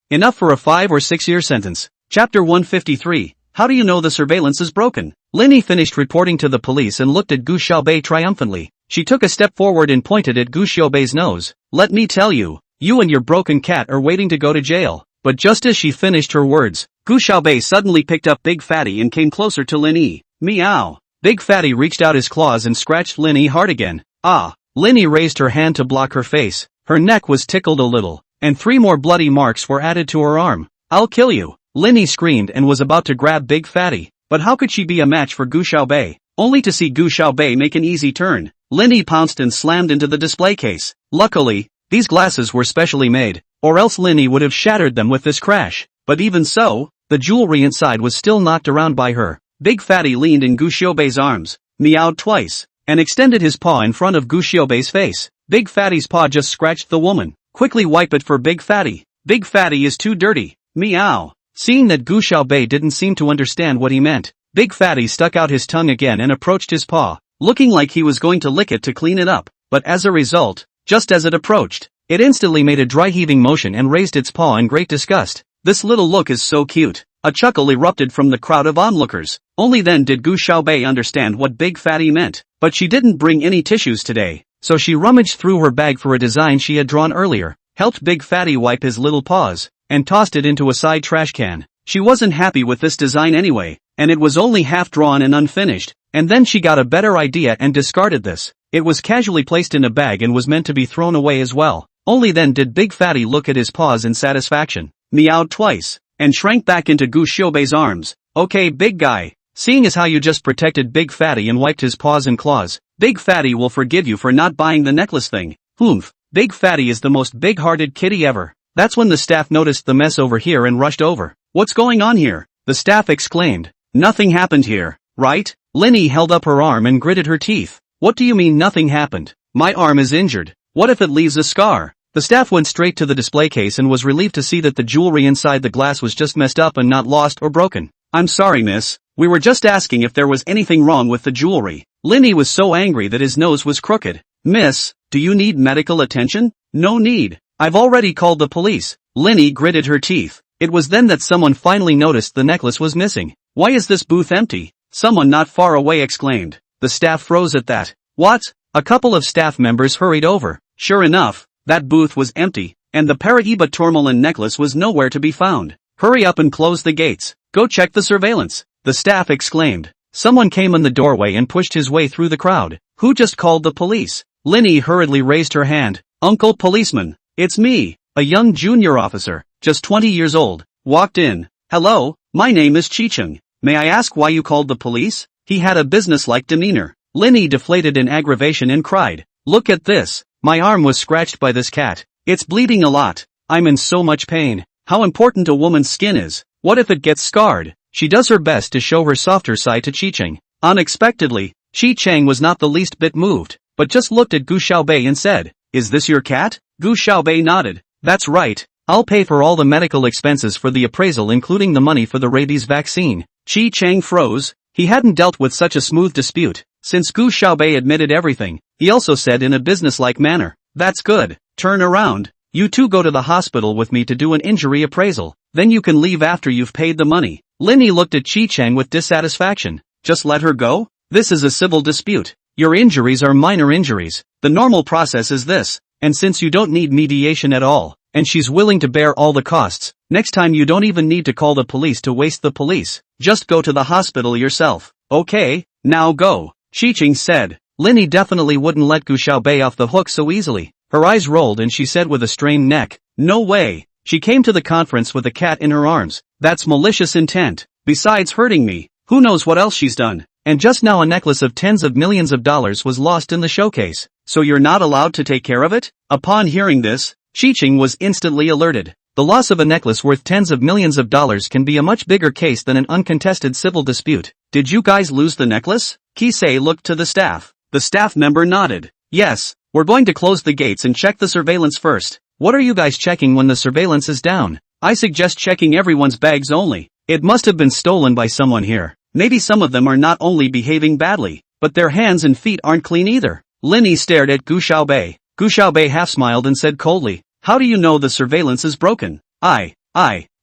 Enough for a 5 or 6 year sentence. Chapter 153. How do you know the surveillance is broken? Lin Yi finished reporting to the police and looked at Gu Xiaobei triumphantly. She took a step forward and pointed at Gu Xiaobei's nose. "Let me tell you, you and your broken cat are waiting to go to jail." But just as she finished her words, Gu Xiaobei suddenly picked up Big Fatty and came closer to Lin Yi. Meow. Big Fatty reached out his claws and scratched Lin Yi hard again. Ah. Lin Yi raised her hand to block her face. Her neck was tickled a little, and 3 more bloody marks were added to her arm. "I'll kill you." Lin Yi screamed and was about to grab Big Fatty. But how could she be a match for Gu Xiaobei? Only to see Gu Xiaobei make an easy turn. Lin Yi pounced and slammed into the display case. Luckily, these glasses were specially made, or else Lin Yi would have shattered them with this crash. But even so, the jewelry inside was still knocked around by her. Big Fatty leaned in Gu Xiaobei's arms, meowed twice, and extended his paw in front of Gu Xiaobei's face. Big Fatty's paw just scratched the woman. "Quickly wipe it for Big Fatty. Big Fatty is too dirty." Meow. Seeing that Gu Xiaobei didn't seem to understand what he meant, Big Fatty stuck out his tongue again and approached his paw, looking like he was going to lick it to clean it up. But as a result, just as it approached, it instantly made a dry heaving motion and raised its paw in great disgust. "This little look is so cute." A chuckle erupted from the crowd of onlookers. Only then did Gu Xiaobei understand what Big Fatty meant. But she didn't bring any tissues today, so she rummaged through her bag for a design she had drawn earlier, helped Big Fatty wipe his little paws, and tossed it into a side trash can. She wasn't happy with this design anyway, and it was only half drawn and unfinished, and then she got a better idea and discarded this. It was casually placed in a bag and was meant to be thrown away as well. Only then did Big Fatty look at his paws in satisfaction, meowed twice, and shrank back into Gu Xiaobei's arms. "Okay, big guy, seeing as how you just protected Big Fatty and wiped his paws and claws, Big Fatty will forgive you for not buying the necklace thing." Oomph, Big Fatty is the most big-hearted kitty ever. That's when the staff noticed the mess over here and rushed over. "What's going on here?" the staff exclaimed. "Nothing happened here, right?" Lin Yi held up her arm and gritted her teeth. "What do you mean nothing happened? My arm is injured. What if it leaves a scar?" The staff went straight to the display case and was relieved to see that the jewelry inside the glass was just messed up and not lost or broken. I'm sorry, miss. We were just asking if there was anything wrong with the jewelry. Linny was so angry that his nose was crooked. Miss, do you need medical attention? No need. I've already called the police. Linny gritted her teeth. It was then that someone finally noticed the necklace was missing. Why is this booth empty? Someone not far away exclaimed. The staff froze at that. What? A couple of staff members hurried over. Sure enough, that booth was empty, and the Paraiba tourmaline necklace was nowhere to be found. Hurry up and close the gates. Go check the surveillance. The staff exclaimed. Someone came in the doorway and pushed his way through the crowd. Who just called the police? Linny hurriedly raised her hand. Uncle Policeman. It's me, a young junior officer, just 20 years old, walked in. Hello, my name is Chicheng. May I ask why you called the police? He had a businesslike demeanor. Linny deflated in aggravation and cried. Look at this. My arm was scratched by this cat. It's bleeding a lot. I'm in so much pain. How important a woman's skin is. What if it gets scarred? She does her best to show her softer side to Chicheng. Unexpectedly, Chicheng was not the least bit moved, but just looked at Gu Xiaobei and said, Is this your cat? Gu Xiaobei nodded. That's right. I'll pay for all the medical expenses for the appraisal, including the money for the rabies vaccine. Chicheng froze. He hadn't dealt with such a smooth dispute. Since Gu Xiaobei admitted everything, he also said in a businesslike manner, That's good. Turn around. You two go to the hospital with me to do an injury appraisal. Then you can leave after you've paid the money. Linny looked at Chicheng with dissatisfaction. Just let her go? This is a civil dispute. Your injuries are minor injuries. The normal process is this. And since you don't need mediation at all, and she's willing to bear all the costs, next time you don't even need to call the police to waste the police. Just go to the hospital yourself. Okay, now go. Chicheng said. Linny definitely wouldn't let Gu Xiaobei off the hook so easily. Her eyes rolled and she said with a strained neck, No way. She came to the conference with a cat in her arms. That's malicious intent. Besides hurting me, who knows what else she's done. And just now a necklace of tens of millions of dollars was lost in the showcase. So you're not allowed to take care of it? Upon hearing this, Chicheng was instantly alerted. The loss of a necklace worth tens of millions of dollars can be a much bigger case than an uncontested civil dispute. Did you guys lose the necklace? Kisei looked to the staff. The staff member nodded. Yes, we're going to close the gates and check the surveillance first. What are you guys checking when the surveillance is down? I suggest checking everyone's bags only. It must have been stolen by someone here. Maybe some of them are not only behaving badly, but their hands and feet aren't clean either. Linny stared at Gu Xiaobei. Gu Xiaobei half smiled and said coldly, How do you know the surveillance is broken?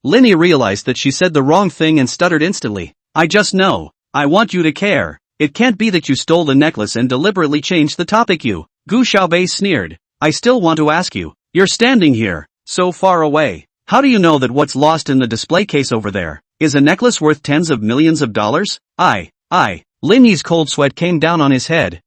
Linny realized that she said the wrong thing and stuttered instantly. I just know. I want you to care. It can't be that you stole the necklace and deliberately changed the topic. You. Gu Xiaobei sneered. I still want to ask you. You're standing here, so far away. How do you know that what's lost in the display case over there is a necklace worth tens of millions of dollars? Linny's cold sweat came down on his head.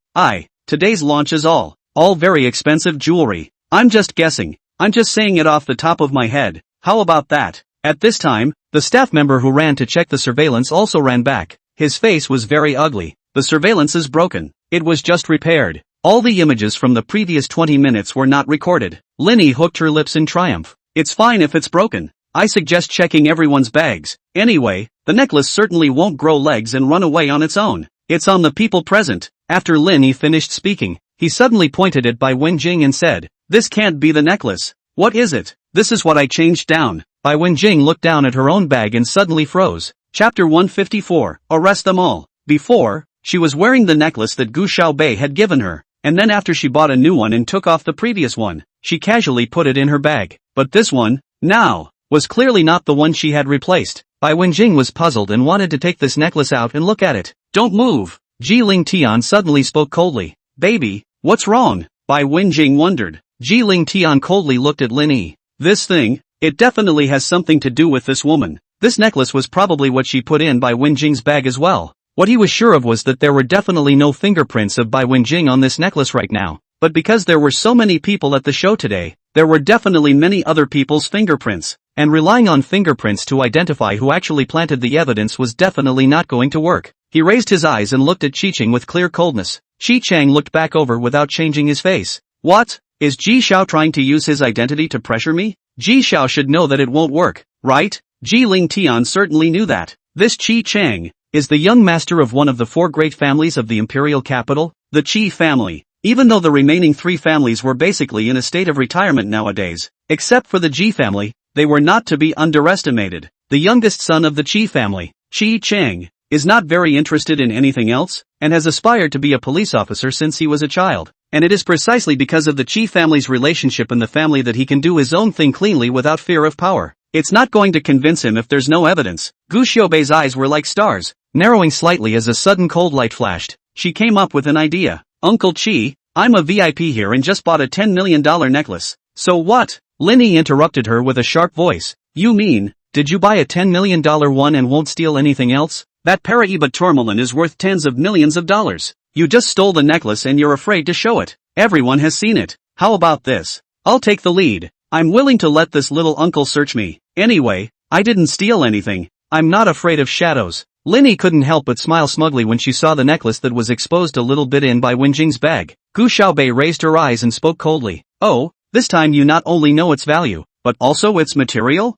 Today's launch is all very expensive jewelry. I'm just guessing. I'm just saying it off the top of my head. How about that? At this time, the staff member who ran to check the surveillance also ran back. His face was very ugly. The surveillance is broken. It was just repaired. All the images from the previous 20 minutes were not recorded. Linny hooked her lips in triumph. It's fine if it's broken. I suggest checking everyone's bags. Anyway, the necklace certainly won't grow legs and run away on its own. It's on the people present. After Linny finished speaking, he suddenly pointed at Bai Wenjing and said, This can't be the necklace. What is it? This is what I changed down. Bai Wenjing looked down at her own bag and suddenly froze. Chapter 154, Arrest Them All. Before, she was wearing the necklace that Gu Xiaobei had given her, and then after she bought a new one and took off the previous one, she casually put it in her bag. But this one, now, was clearly not the one she had replaced. Bai Wenjing was puzzled and wanted to take this necklace out and look at it. Don't move. Ji Ling Tian suddenly spoke coldly. Baby, what's wrong? Bai Wenjing wondered. Ji Ling Tian coldly looked at Linny. This thing, it definitely has something to do with this woman. This necklace was probably what she put in Bai Wenjing's bag as well. What he was sure of was that there were definitely no fingerprints of Bai Wenjing on this necklace right now. But because there were so many people at the show today, there were definitely many other people's fingerprints. And relying on fingerprints to identify who actually planted the evidence was definitely not going to work. He raised his eyes and looked at Chicheng with clear coldness. Chicheng looked back over without changing his face. What? Is Ji Xiao trying to use his identity to pressure me? Ji Xiao should know that it won't work, right? Ji Ling Tian certainly knew that. This Chicheng is the young master of one of the four great families of the imperial capital, the Qi family. even though the remaining three families were basically in a state of retirement nowadays. Except for the Ji family, they were not to be underestimated. The youngest son of the Chi family, Chi Chang, is not very interested in anything else, and has aspired to be a police officer since he was a child. And it is precisely because of the Chi family's relationship in the family that he can do his own thing cleanly without fear of power. It's not going to convince him if there's no evidence. Gu Xiaobei's eyes were like stars, narrowing slightly as a sudden cold light flashed. She came up with an idea. Uncle Chi, I'm a VIP here and just bought a $10 million necklace. So what? Linny interrupted her with a sharp voice. You mean, did you buy a $10 million one and won't steal anything else? That Paraiba tourmaline is worth tens of millions of dollars. You just stole the necklace and you're afraid to show it. Everyone has seen it. How about this? I'll take the lead. I'm willing to let this little uncle search me. Anyway, I didn't steal anything. I'm not afraid of shadows. Linny couldn't help but smile smugly when she saw the necklace that was exposed a little bit in by Wenjing's bag. Gu Xiaobei raised her eyes and spoke coldly. Oh, this time you not only know its value, but also its material?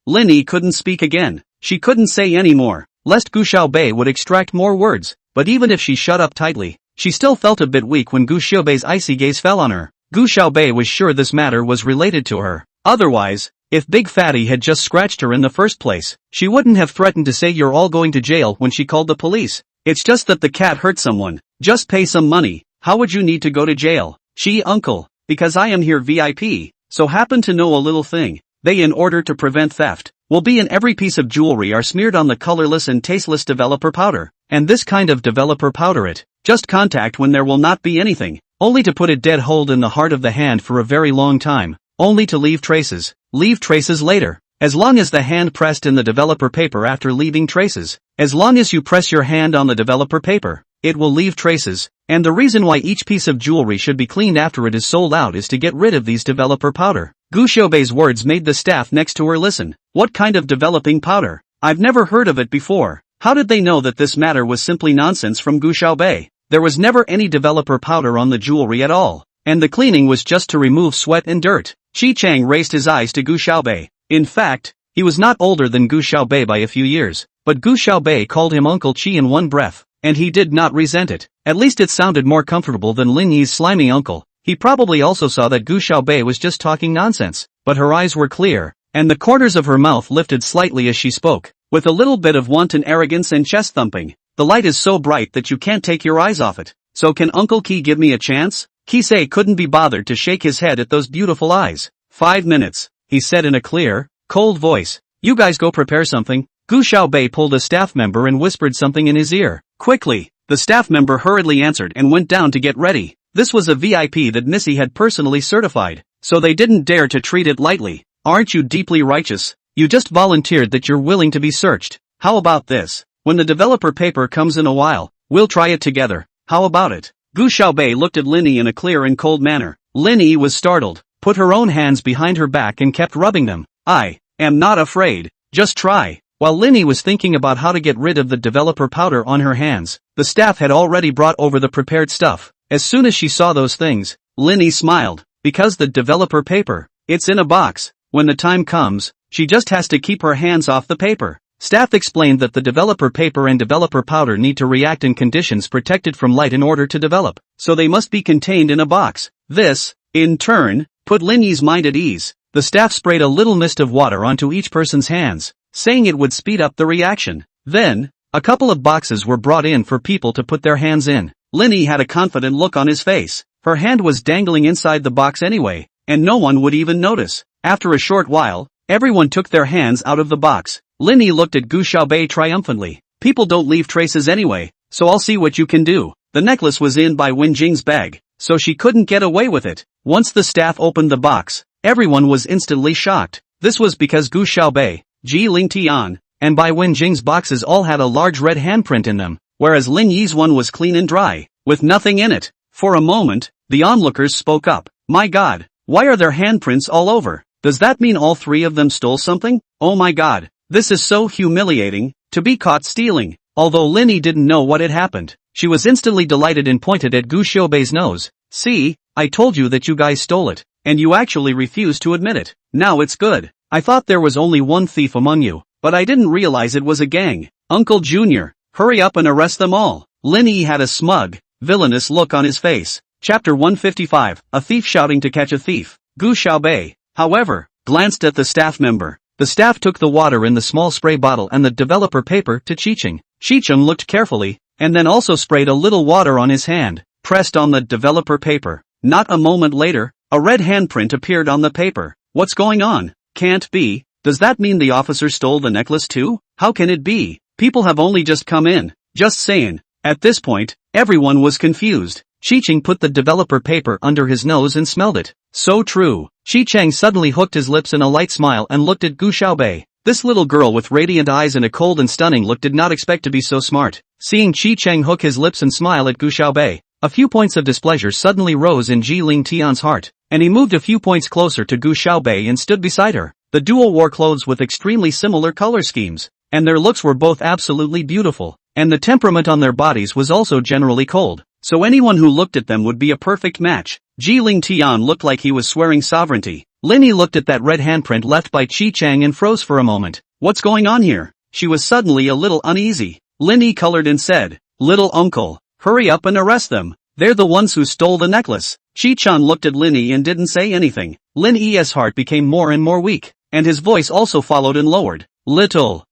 Linny couldn't speak again. She couldn't say any more, lest Gu Xiaobei would extract more words, but even if she shut up tightly, she still felt a bit weak when Gu Xiaobei's icy gaze fell on her. Gu Xiaobei was sure this matter was related to her. Otherwise, if Big Fatty had just scratched her in the first place, she wouldn't have threatened to say you're all going to jail when she called the police. It's just that the cat hurt someone. Just pay some money. How would you need to go to jail? Uncle, because I am here VIP, so happen to know a little thing. They, in order to prevent theft, will be in every piece of jewelry are smeared on the colorless and tasteless developer powder. And this kind of developer powder just contact when there will not be anything, only to put a dead hold in the heart of the hand for a very long time, only to leave traces later. As long as the hand pressed in the developer paper after leaving traces, as long as you press your hand on the developer paper, it will leave traces, and the reason why each piece of jewelry should be cleaned after it is sold out is to get rid of these developer powder. Gu Xiaobei's words made the staff next to her listen. What kind of developing powder? I've never heard of it before. How did they know that this matter was simply nonsense from Gu Xiaobei? There was never any developer powder on the jewelry at all, and the cleaning was just to remove sweat and dirt. Chi Chang raised his eyes to Gu Xiaobei. In fact, he was not older than Gu Xiaobei by a few years, but Gu Xiaobei called him Uncle Chi in one breath, and he did not resent it. At least it sounded more comfortable than Lin Yi's slimy uncle. He probably also saw that Gu Xiaobei was just talking nonsense, but her eyes were clear, and the corners of her mouth lifted slightly as she spoke, with a little bit of wanton arrogance and chest thumping. The light is so bright that you can't take your eyes off it. So can Uncle Qi give me a chance? Kisei couldn't be bothered to shake his head at those beautiful eyes. 5 minutes, he said in a clear, cold voice. You guys go prepare something. Gu Xiaobei pulled a staff member and whispered something in his ear. Quickly, the staff member hurriedly answered and went down to get ready. This was a VIP that Missy had personally certified, so they didn't dare to treat it lightly. Aren't you deeply righteous? You just volunteered that you're willing to be searched. How about this? When the developer paper comes in a while, we'll try it together. How about it? Gu Xiaobei looked at Linny in a clear and cold manner. Linny was startled, put her own hands behind her back and kept rubbing them. I am not afraid. Just try. While Linny was thinking about how to get rid of the developer powder on her hands, the staff had already brought over the prepared stuff. As soon as she saw those things, Linny smiled, because the developer paper, it's in a box. When the time comes, she just has to keep her hands off the paper. Staff explained that the developer paper and developer powder need to react in conditions protected from light in order to develop, so they must be contained in a box. This, in turn, put Linny's mind at ease. The staff sprayed a little mist of water onto each person's hands, saying it would speed up the reaction. Then, a couple of boxes were brought in for people to put their hands in. Linny had a confident look on his face. Her hand was dangling inside the box anyway, and no one would even notice. After a short while, everyone took their hands out of the box. Linny looked at Gu Xiaobei triumphantly. People don't leave traces anyway, so I'll see what you can do. The necklace was in by Wenjing's bag, so she couldn't get away with it. Once the staff opened the box, everyone was instantly shocked. This was because Gu Xiaobei, Ji Lingtian, and Bai Wenjing's boxes all had a large red handprint in them, whereas Lin Yi's one was clean and dry, with nothing in it. For a moment, the onlookers spoke up. My God, why are there handprints all over? Does that mean all three of them stole something? Oh my God, this is so humiliating, to be caught stealing. Although Linny didn't know what had happened, she was instantly delighted and pointed at Gu Xiaobei's nose. See, I told you that you guys stole it, and you actually refused to admit it. Now it's good. I thought there was only one thief among you, but I didn't realize it was a gang. Uncle Junior, hurry up and arrest them all. Linny had a smug, villainous look on his face. Chapter 155, A Thief Shouting to Catch a Thief. Gu Xiaobei, however, glanced at the staff member. The staff took the water in the small spray bottle and the developer paper to Qiqing. Qiqing looked carefully, and then also sprayed a little water on his hand, pressed on the developer paper. Not a moment later, a red handprint appeared on the paper. What's going on? Can't be. Does that mean the officer stole the necklace too? How can it be? People have only just come in. Just saying. At this point, everyone was confused. Qiqing put the developer paper under his nose and smelled it. So true. Qiqing suddenly hooked his lips in a light smile and looked at Gu Xiaobei. This little girl with radiant eyes and a cold and stunning look did not expect to be so smart. Seeing Qiqing hook his lips and smile at Gu Xiaobei, a few points of displeasure suddenly rose in Ji Ling Tian's heart, and he moved a few points closer to Gu Xiaobei and stood beside her. The duo wore clothes with extremely similar color schemes, and their looks were both absolutely beautiful, and the temperament on their bodies was also generally cold. So anyone who looked at them would be a perfect match. Ji Ling Tian looked like he was swearing sovereignty. Linny looked at that red handprint left by Qiqing and froze for a moment. What's going on here? She was suddenly a little uneasy. Linny colored and said, "Little uncle, hurry up and arrest them. They're the ones who stole the necklace." Qiqing looked at Linny and didn't say anything. Linny's heart became more and more weak, and his voice also followed and lowered. Little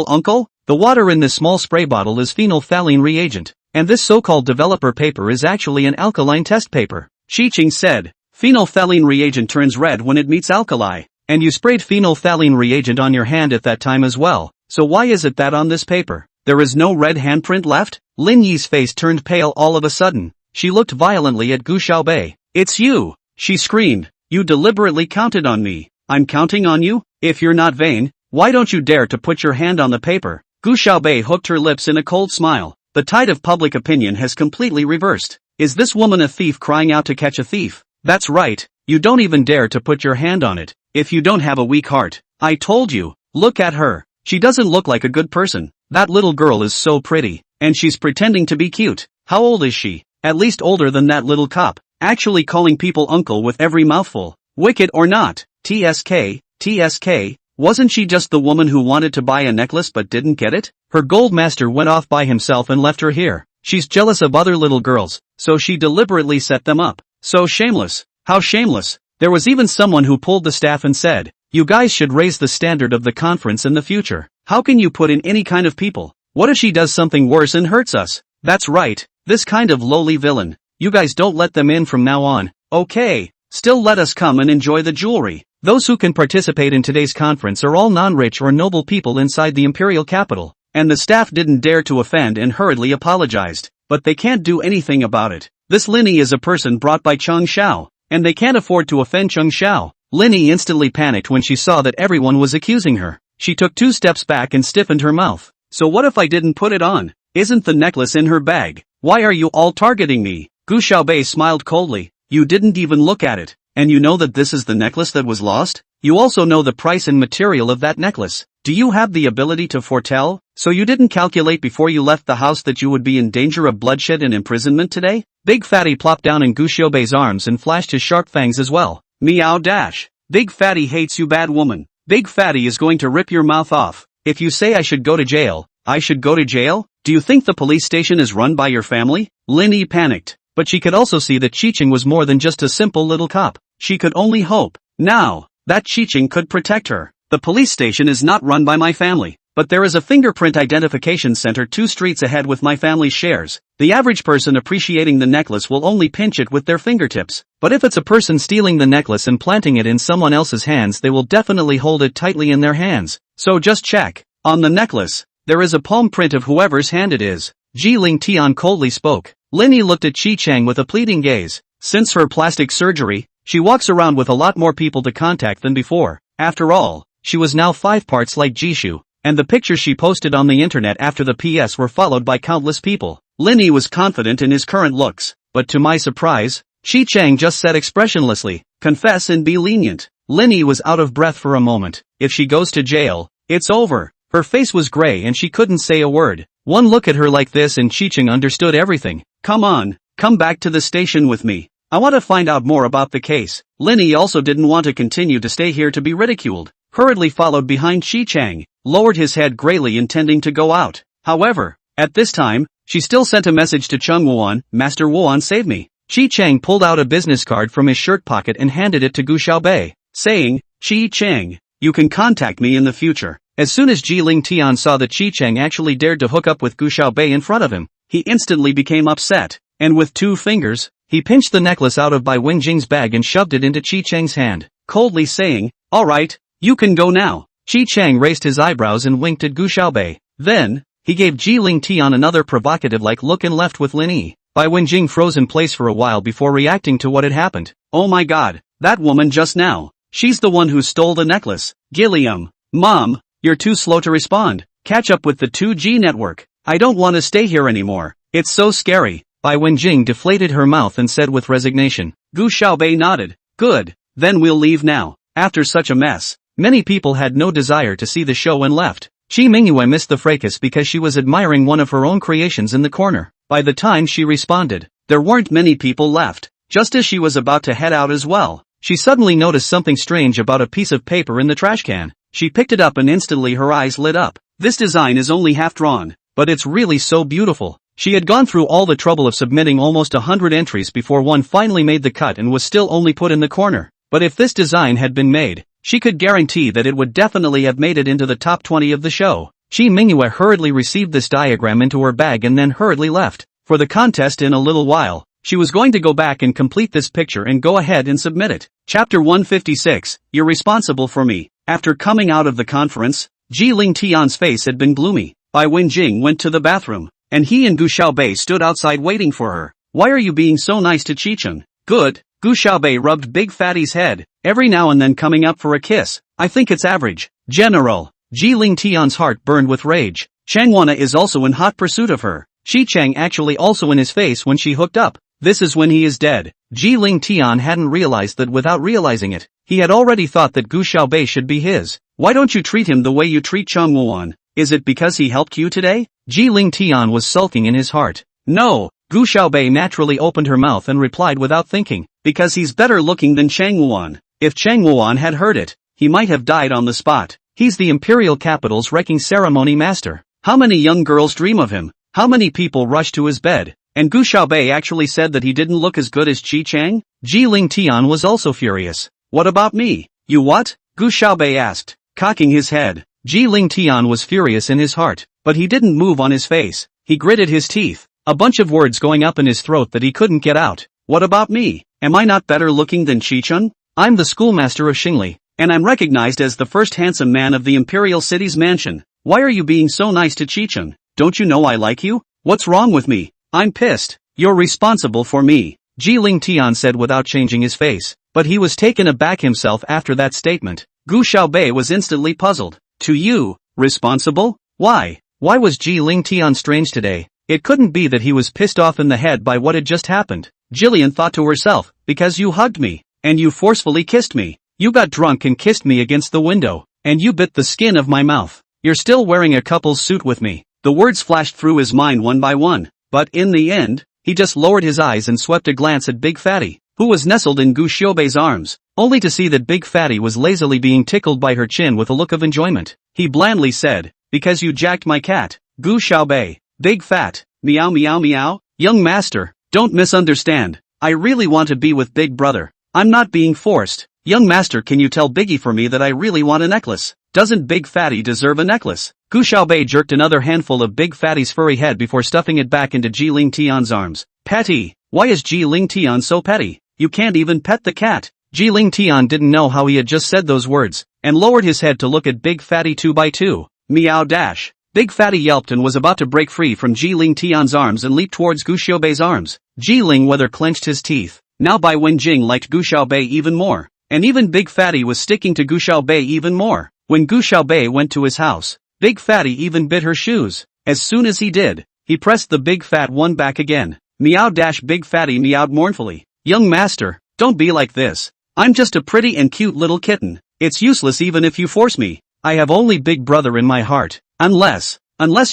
uncle? The water in this small spray bottle is phenolphthalein reagent, and this so-called developer paper is actually an alkaline test paper. Qiqing said, "Phenolphthalein reagent turns red when it meets alkali, and you sprayed phenolphthalein reagent on your hand at that time as well, so why is it that on this paper, there is no red handprint left?" Lin Yi's face turned pale all of a sudden. She looked violently at Gu Xiaobei. "It's you!" she screamed. "You deliberately counted on me. I'm counting on you? If you're not vain, why don't you dare to put your hand on the paper?" Gu Xiaobei hooked her lips in a cold smile. The tide of public opinion has completely reversed. Is this woman a thief crying out to catch a thief? That's right, you don't even dare to put your hand on it, if you don't have a weak heart. I told you, look at her. She doesn't look like a good person. That little girl is so pretty, and she's pretending to be cute. How old is she? At least older than that little cop, actually calling people uncle with every mouthful. Wicked or not, TSK, wasn't she just the woman who wanted to buy a necklace but didn't get it? Her gold master went off by himself and left her here. She's jealous of other little girls, so she deliberately set them up. So shameless. How shameless. There was even someone who pulled the staff and said, "You guys should raise the standard of the conference in the future. How can you put in any kind of people? What if she does something worse and hurts us?" That's right, this kind of lowly villain. You guys don't let them in from now on. Okay, still let us come and enjoy the jewelry. Those who can participate in today's conference are all non-rich or noble people inside the imperial capital, and the staff didn't dare to offend and hurriedly apologized, but they can't do anything about it. This Linny is a person brought by Cheng Xiao, and they can't afford to offend Cheng Xiao. Linny instantly panicked when she saw that everyone was accusing her. She took 2 steps back and stiffened her mouth. So what if I didn't put it on? Isn't the necklace in her bag? Why are you all targeting me? Gu Xiaobei smiled coldly. You didn't even look at it. And you know that this is the necklace that was lost? You also know the price and material of that necklace. Do you have the ability to foretell? So you didn't calculate before you left the house that you would be in danger of bloodshed and imprisonment today? Big Fatty plopped down in Gu Xiaobei's arms and flashed his sharp fangs as well. Meow dash. Big Fatty hates you, bad woman. Big Fatty is going to rip your mouth off. If you say I should go to jail, I should go to jail? Do you think the police station is run by your family? Linny panicked, but she could also see that Qiqing was more than just a simple little cop. She could only hope, now, that Qiqing could protect her. The police station is not run by my family, but there is a fingerprint identification center 2 streets ahead with my family's shares. The average person appreciating the necklace will only pinch it with their fingertips, but if it's a person stealing the necklace and planting it in someone else's hands, they will definitely hold it tightly in their hands. So just check. On the necklace, there is a palm print of whoever's hand it is. Ji Ling Tian coldly spoke. Linny looked at Qiqing with a pleading gaze. Since her plastic surgery, she walks around with a lot more people to contact than before. After all, she was now 5 parts like Jishu, and the pictures she posted on the internet after the PS were followed by countless people. Linny was confident in his current looks, but to my surprise, Qiqing just said expressionlessly, "Confess and be lenient." Linny was out of breath for a moment. If she goes to jail, it's over. Her face was gray and she couldn't say a word. One look at her like this and Qiqing understood everything. Come on, come back to the station with me. I want to find out more about the case. Linny also didn't want to continue to stay here to be ridiculed. Hurriedly followed behind Qiqing, lowered his head grayly intending to go out. However, at this time, she still sent a message to Cheng Wuan, Master Wuan save me. Chi Chang pulled out a business card from his shirt pocket and handed it to Gu Xiaobei, saying, Chi Chang, you can contact me in the future. As soon as Ji Ling Tian saw that Chi Chang actually dared to hook up with Gu Xiaobei in front of him, he instantly became upset, and with 2 fingers, he pinched the necklace out of Bai Wenjing's bag and shoved it into Chi Chang's hand, coldly saying, alright, you can go now. Chi Chang raised his eyebrows and winked at Gu Xiaobei. Then, he gave Ji Ling Tian another provocative-like look and left with Lin Yi. Bai Wenjing froze in place for a while before reacting to what had happened. Oh my god, that woman just now. She's the one who stole the necklace. Gilliam. Mom, you're too slow to respond. Catch up with the 2G network. I don't want to stay here anymore. It's so scary. Bai Wenjing deflated her mouth and said with resignation. Gu Xiaobei nodded. Good, then we'll leave now. After such a mess. Many people had no desire to see the show and left. Chi Mingyue missed the fracas because she was admiring one of her own creations in the corner. By the time she responded, there weren't many people left. Just as she was about to head out as well, she suddenly noticed something strange about a piece of paper in the trash can. She picked it up and instantly her eyes lit up. This design is only half drawn, but it's really so beautiful. She had gone through all the trouble of submitting almost 100 entries before one finally made the cut and was still only put in the corner. But if this design had been made, she could guarantee that it would definitely have made it into the top 20 of the show. Chi Mingyue hurriedly received this diagram into her bag and then hurriedly left. For the contest in a little while, she was going to go back and complete this picture and go ahead and submit it. Chapter 156, You're responsible for me. After coming out of the conference, Ji Ling Tian's face had been gloomy. Bai Wenjing went to the bathroom, and he and Gu Xiaobei stood outside waiting for her. Why are you being so nice to Chi-chun? Good. Gu Xiaobei rubbed Big Fatty's head, every now and then coming up for a kiss. I think it's average. General. Ji Ling Tian's heart burned with rage. Changwana is also in hot pursuit of her. Chi Chang actually also in his face when she hooked up. This is when he is dead. Ji Ling Tian hadn't realized that without realizing it. He had already thought that Gu Xiaobei should be his. Why don't you treat him the way you treat Chang Wuan? Is it because he helped you today? Ji Ling Tian was sulking in his heart. No. Gu Xiaobei naturally opened her mouth and replied without thinking. Because he's better looking than Chang Wuan. If Chang Wuan had heard it, he might have died on the spot. He's the imperial capital's wrecking ceremony master. How many young girls dream of him? How many people rush to his bed? And Gu Xiaobei actually said that he didn't look as good as Chi Chang? Ji Ling Tian was also furious. What about me? You what? Gu Xiaobei asked, cocking his head. Ji Ling Tian was furious in his heart, but he didn't move on his face. He gritted his teeth, a bunch of words going up in his throat that he couldn't get out. What about me? Am I not better looking than Chi-chun? I'm the schoolmaster of Xingli, and I'm recognized as the first handsome man of the imperial city's mansion. Why are you being so nice to Chi-chun? Don't you know I like you? What's wrong with me? I'm pissed. You're responsible for me. Ji Ling Tian said without changing his face, but he was taken aback himself after that statement. Gu Xiaobei was instantly puzzled. To you, responsible? Why? Why was Ji Ling Tian strange today? It couldn't be that he was pissed off in the head by what had just happened. Jillian thought to herself, because you hugged me, and you forcefully kissed me. You got drunk and kissed me against the window, and you bit the skin of my mouth. You're still wearing a couple's suit with me. The words flashed through his mind one by one, but in the end, he just lowered his eyes and swept a glance at Big Fatty, who was nestled in Gu Xiaobei's arms, only to see that Big Fatty was lazily being tickled by her chin with a look of enjoyment. He blandly said, because you jacked my cat, Gu Xiaobei. Big Fat, meow meow meow. Young master, don't misunderstand. I really want to be with Big Brother. I'm not being forced. Young master, can you tell Biggie for me that I really want a necklace? Doesn't Big Fatty deserve a necklace? Gu Xiaobei jerked another handful of Big Fatty's furry head before stuffing it back into Ji Ling Tian's arms. Petty. Why is Ji Ling Tian so petty? You can't even pet the cat. Ji Ling Tian didn't know how he had just said those words, and lowered his head to look at Big Fatty 2x2. Meow dash. Big Fatty yelped and was about to break free from Ji Ling Tian's arms and leap towards Gu Xiaobei's arms. Ji Ling Weather clenched his teeth. Now Bai Wenjing liked Gu Xiaobei even more, and even Big Fatty was sticking to Gu Xiaobei even more. When Gu Xiaobei went to his house, Big Fatty even bit her shoes. As soon as he did, he pressed the big fat one back again. Meow dash. Big Fatty meowed mournfully. Young master, don't be like this. I'm just a pretty and cute little kitten. It's useless even if you force me. I have only Big Brother in my heart. Unless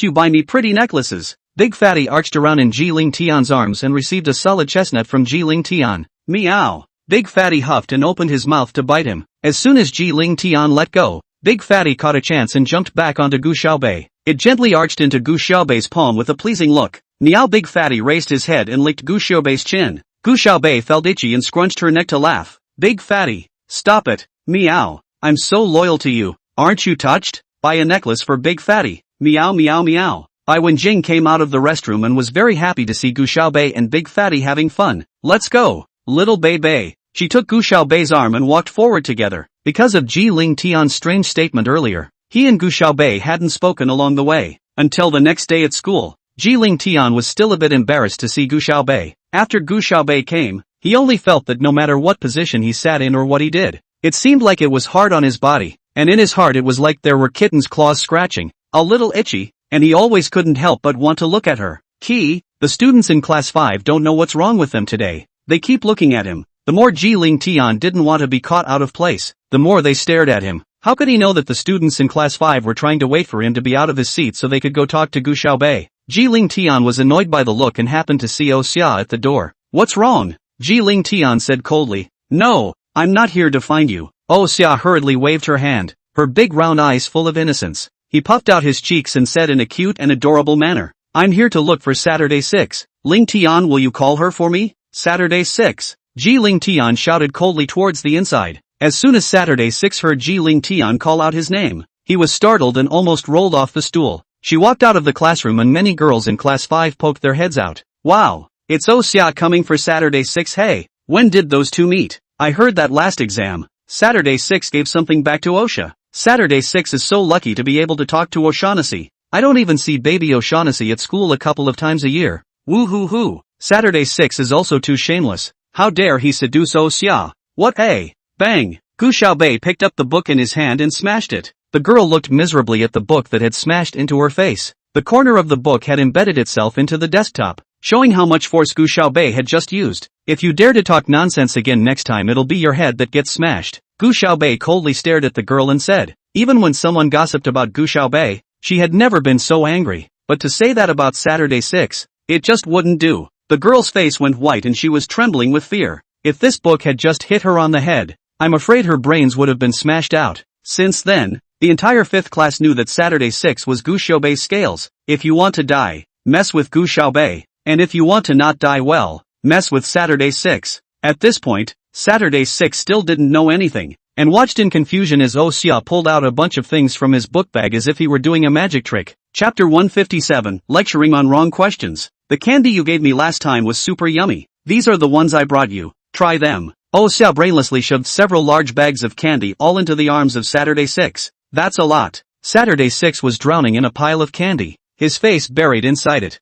you buy me pretty necklaces. Big Fatty arched around in Ji Ling Tian's arms and received a solid chestnut from Ji Ling Tian. Meow. Big Fatty huffed and opened his mouth to bite him. As soon as Ji Ling Tian let go, Big Fatty caught a chance and jumped back onto Gu Xiaobei. It gently arched into Gu Xiaobei's palm with a pleasing look. Meow. Big Fatty raised his head and licked Gu Xiaobei's chin. Gu Xiaobei felt itchy and scrunched her neck to laugh. Big fatty. Stop it. Meow. I'm so loyal to you. Aren't you touched? Buy a necklace for Big Fatty. Meow meow meow. Bai Wenjing came out of the restroom and was very happy to see Gu Xiaobei and Big Fatty having fun. Let's go, little Bei. She took Gu Xiaobei's arm and walked forward together. Because of Ji Ling Tian's strange statement earlier, he and Gu Xiaobei hadn't spoken along the way. Until the next day at school, Ji Ling Tian was still a bit embarrassed to see Gu Xiaobei. After Gu Xiaobei came, he only felt that no matter what position he sat in or what he did, it seemed like it was hard on his body, and in his heart it was like there were kittens' claws scratching, a little itchy, and he always couldn't help but want to look at her. The students in class 5 don't know what's wrong with them today. They keep looking at him. The more Ji Ling Tian didn't want to be caught out of place, the more they stared at him. How could he know that the students in class 5 were trying to wait for him to be out of his seat so they could go talk to Gu Xiaobei? Ji Ling Tian was annoyed by the look and happened to see Xia at the door. What's wrong? Ji Ling Tian said coldly. No, I'm not here to find you. Xia hurriedly waved her hand, her big round eyes full of innocence. He puffed out his cheeks and said in a cute and adorable manner, I'm here to look for Saturday 6. Ling Tian, will you call her for me? Saturday 6. Ji Ling Tian shouted coldly towards the inside. As soon as Saturday 6 heard Ji Ling Tian call out his name, he was startled and almost rolled off the stool. She walked out of the classroom and many girls in class 5 poked their heads out. Wow, it's Xia coming for Saturday 6. Hey, when did those two meet? I heard that last exam, Saturday 6 gave something back to Xia. Saturday 6 is so lucky to be able to talk to O'Shaughnessy. I don't even see baby O'Shaughnessy at school a couple of times a year. Woo hoo hoo. Saturday 6 is also too shameless. How dare he seduce Xia? What a bang. Gu Xiaobei picked up the book in his hand and smashed it. The girl looked miserably at the book that had smashed into her face. The corner of the book had embedded itself into the desktop, showing how much force Gu Xiaobei had just used. If you dare to talk nonsense again next time, it'll be your head that gets smashed. Gu Xiaobei coldly stared at the girl and said, even when someone gossiped about Gu Xiaobei, she had never been so angry. But to say that about Saturday 6, it just wouldn't do. The girl's face went white and she was trembling with fear. If this book had just hit her on the head, I'm afraid her brains would have been smashed out. Since then, the entire 5th class knew that Saturday 6 was Gu Xiaobei's scales. If you want to die, mess with Gu Xiaobei. And if you want to not die well, mess with Saturday 6. At this point, Saturday 6 still didn't know anything, and watched in confusion as Xia pulled out a bunch of things from his book bag as if he were doing a magic trick. Chapter 157, Lecturing on Wrong Questions. The candy you gave me last time was super yummy. These are the ones I brought you. Try them. Xia brainlessly shoved several large bags of candy all into the arms of Saturday 6. That's a lot. Saturday 6 was drowning in a pile of candy, his face buried inside it.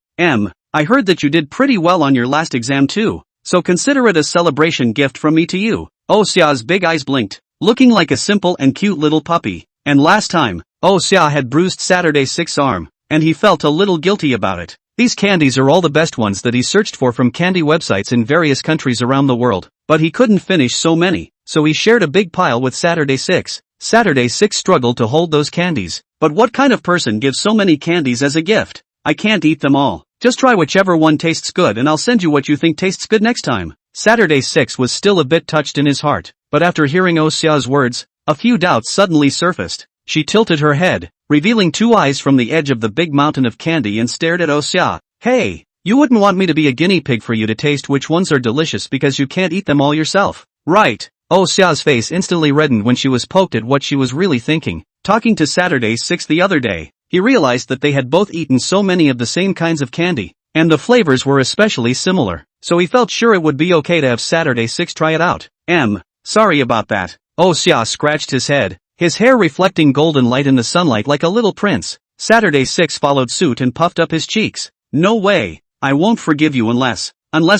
I heard that you did pretty well on your last exam too, so consider it a celebration gift from me to you. Xia's big eyes blinked, looking like a simple and cute little puppy. And last time, Xia had bruised Saturday 6's arm, and he felt a little guilty about it. These candies are all the best ones that he searched for from candy websites in various countries around the world, but he couldn't finish so many, so he shared a big pile with Saturday 6. Saturday 6 struggled to hold those candies. But what kind of person gives so many candies as a gift? I can't eat them all. Just try whichever one tastes good and I'll send you what you think tastes good next time. Saturday 6 was still a bit touched in his heart, but after hearing Xia's words, a few doubts suddenly surfaced. She tilted her head, revealing 2 eyes from the edge of the big mountain of candy and stared at Xia. Hey, you wouldn't want me to be a guinea pig for you to taste which ones are delicious because you can't eat them all yourself, right? Xia's face instantly reddened when she was poked at what she was really thinking. Talking to Saturday 6 the other day, he realized that they had both eaten so many of the same kinds of candy, and the flavors were especially similar, so he felt sure it would be okay to have Saturday 6 try it out. Sorry about that. Xia scratched his head, his hair reflecting golden light in the sunlight like a little prince. Saturday 6 followed suit and puffed up his cheeks. No way, I won't forgive you unless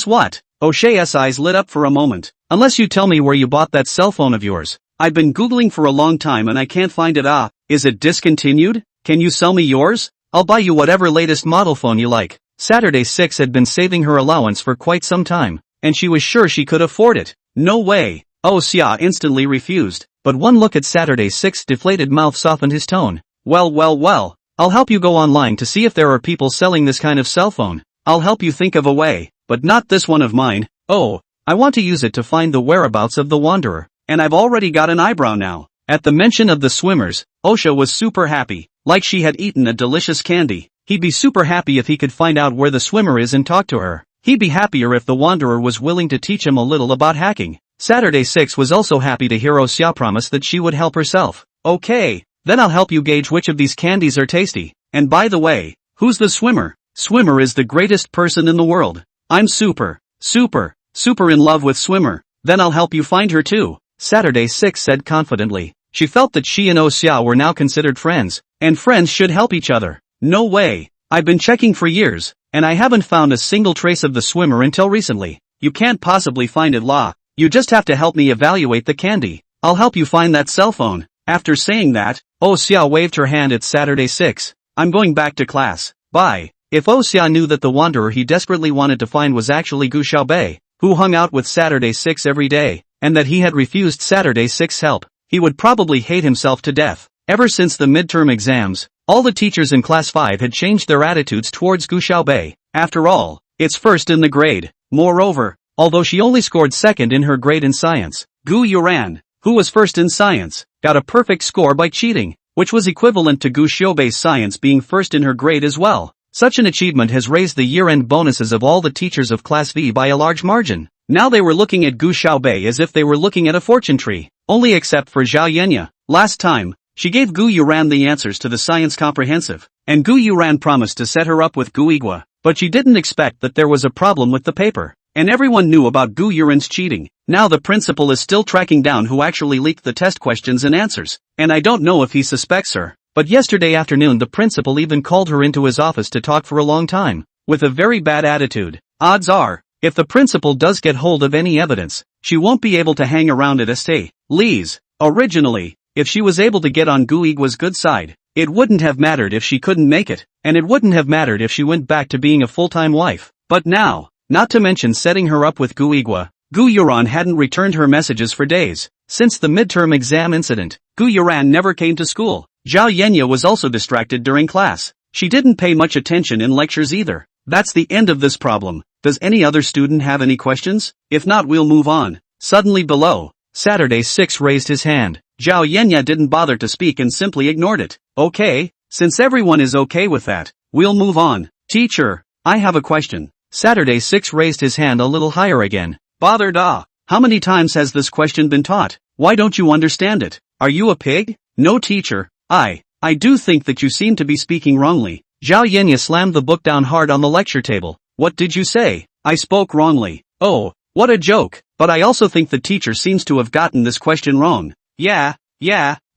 what? Xia's eyes lit up for a moment. Unless you tell me where you bought that cell phone of yours. I've been googling for a long time and I can't find it. Is it discontinued? Can you sell me yours? I'll buy you whatever latest model phone you like. Saturday 6 had been saving her allowance for quite some time, and she was sure she could afford it. No way. Xia instantly refused, but one look at Saturday 6's deflated mouth softened his tone. Well, I'll help you go online to see if there are people selling this kind of cell phone. I'll help you think of a way, but not this one of mine. I want to use it to find the whereabouts of the wanderer, and I've already got an eyebrow now. At the mention of the swimmers, Xia was super happy, like she had eaten a delicious candy. He'd be super happy if he could find out where the swimmer is and talk to her. He'd be happier if the Wanderer was willing to teach him a little about hacking. Saturday 6 was also happy to hear Xia promise that she would help herself. Okay, then I'll help you gauge which of these candies are tasty. And by the way, who's the swimmer? Swimmer is the greatest person in the world. I'm super in love with Swimmer. Then I'll help you find her too, Saturday 6 said confidently. She felt that she and Xia were now considered friends, and friends should help each other. No way. I've been checking for years, and I haven't found a single trace of the swimmer until recently. You can't possibly find it, La. You just have to help me evaluate the candy. I'll help you find that cell phone. After saying that, Xia waved her hand at Saturday 6. I'm going back to class. Bye. If Xia knew that the Wanderer he desperately wanted to find was actually Gu Xiaobei, who hung out with Saturday 6 every day, and that he had refused Saturday 6's help, he would probably hate himself to death. Ever since the midterm exams, all the teachers in class 5 had changed their attitudes towards Gu Xiaobei. After all, it's first in the grade. Moreover, although she only scored second in her grade in science, Gu Yuran, who was first in science, got a perfect score by cheating, which was equivalent to Gu Xiaobei's science being first in her grade as well. Such an achievement has raised the year-end bonuses of all the teachers of Class V by a large margin. Now they were looking at Gu Xiaobei as if they were looking at a fortune tree, only except for Zhao Yenya. Last time, she gave Gu Yuran the answers to the science comprehensive, and Gu Yuran promised to set her up with Gu Igua, but she didn't expect that there was a problem with the paper, and everyone knew about Gu Yuran's cheating. Now the principal is still tracking down who actually leaked the test questions and answers, and I don't know if he suspects her. But yesterday afternoon the principal even called her into his office to talk for a long time, with a very bad attitude. Odds are, if the principal does get hold of any evidence, she won't be able to hang around at St. Lee's. Originally, if she was able to get on Gu Igua's good side, it wouldn't have mattered if she couldn't make it, and it wouldn't have mattered if she went back to being a full-time wife. But now, not to mention setting her up with Gu Igua, Gu Yuran hadn't returned her messages for days. Since the midterm exam incident, Gu Yuran never came to school. Zhao Yenya was also distracted during class. She didn't pay much attention in lectures either. That's the end of this problem. Does any other student have any questions? If not, we'll move on. Suddenly below, Saturday 6 raised his hand. Zhao Yenya didn't bother to speak and simply ignored it. Okay, since everyone is okay with that, we'll move on. Teacher, I have a question. Saturday 6 raised his hand a little higher again. Bothered ah. How many times has this question been taught? Why don't you understand it? Are you a pig? No teacher. I do think that you seem to be speaking wrongly. Zhao Yenya slammed the book down hard on the lecture table. What did you say? I spoke wrongly. Oh, what a joke. But I also think the teacher seems to have gotten this question wrong. Yeah,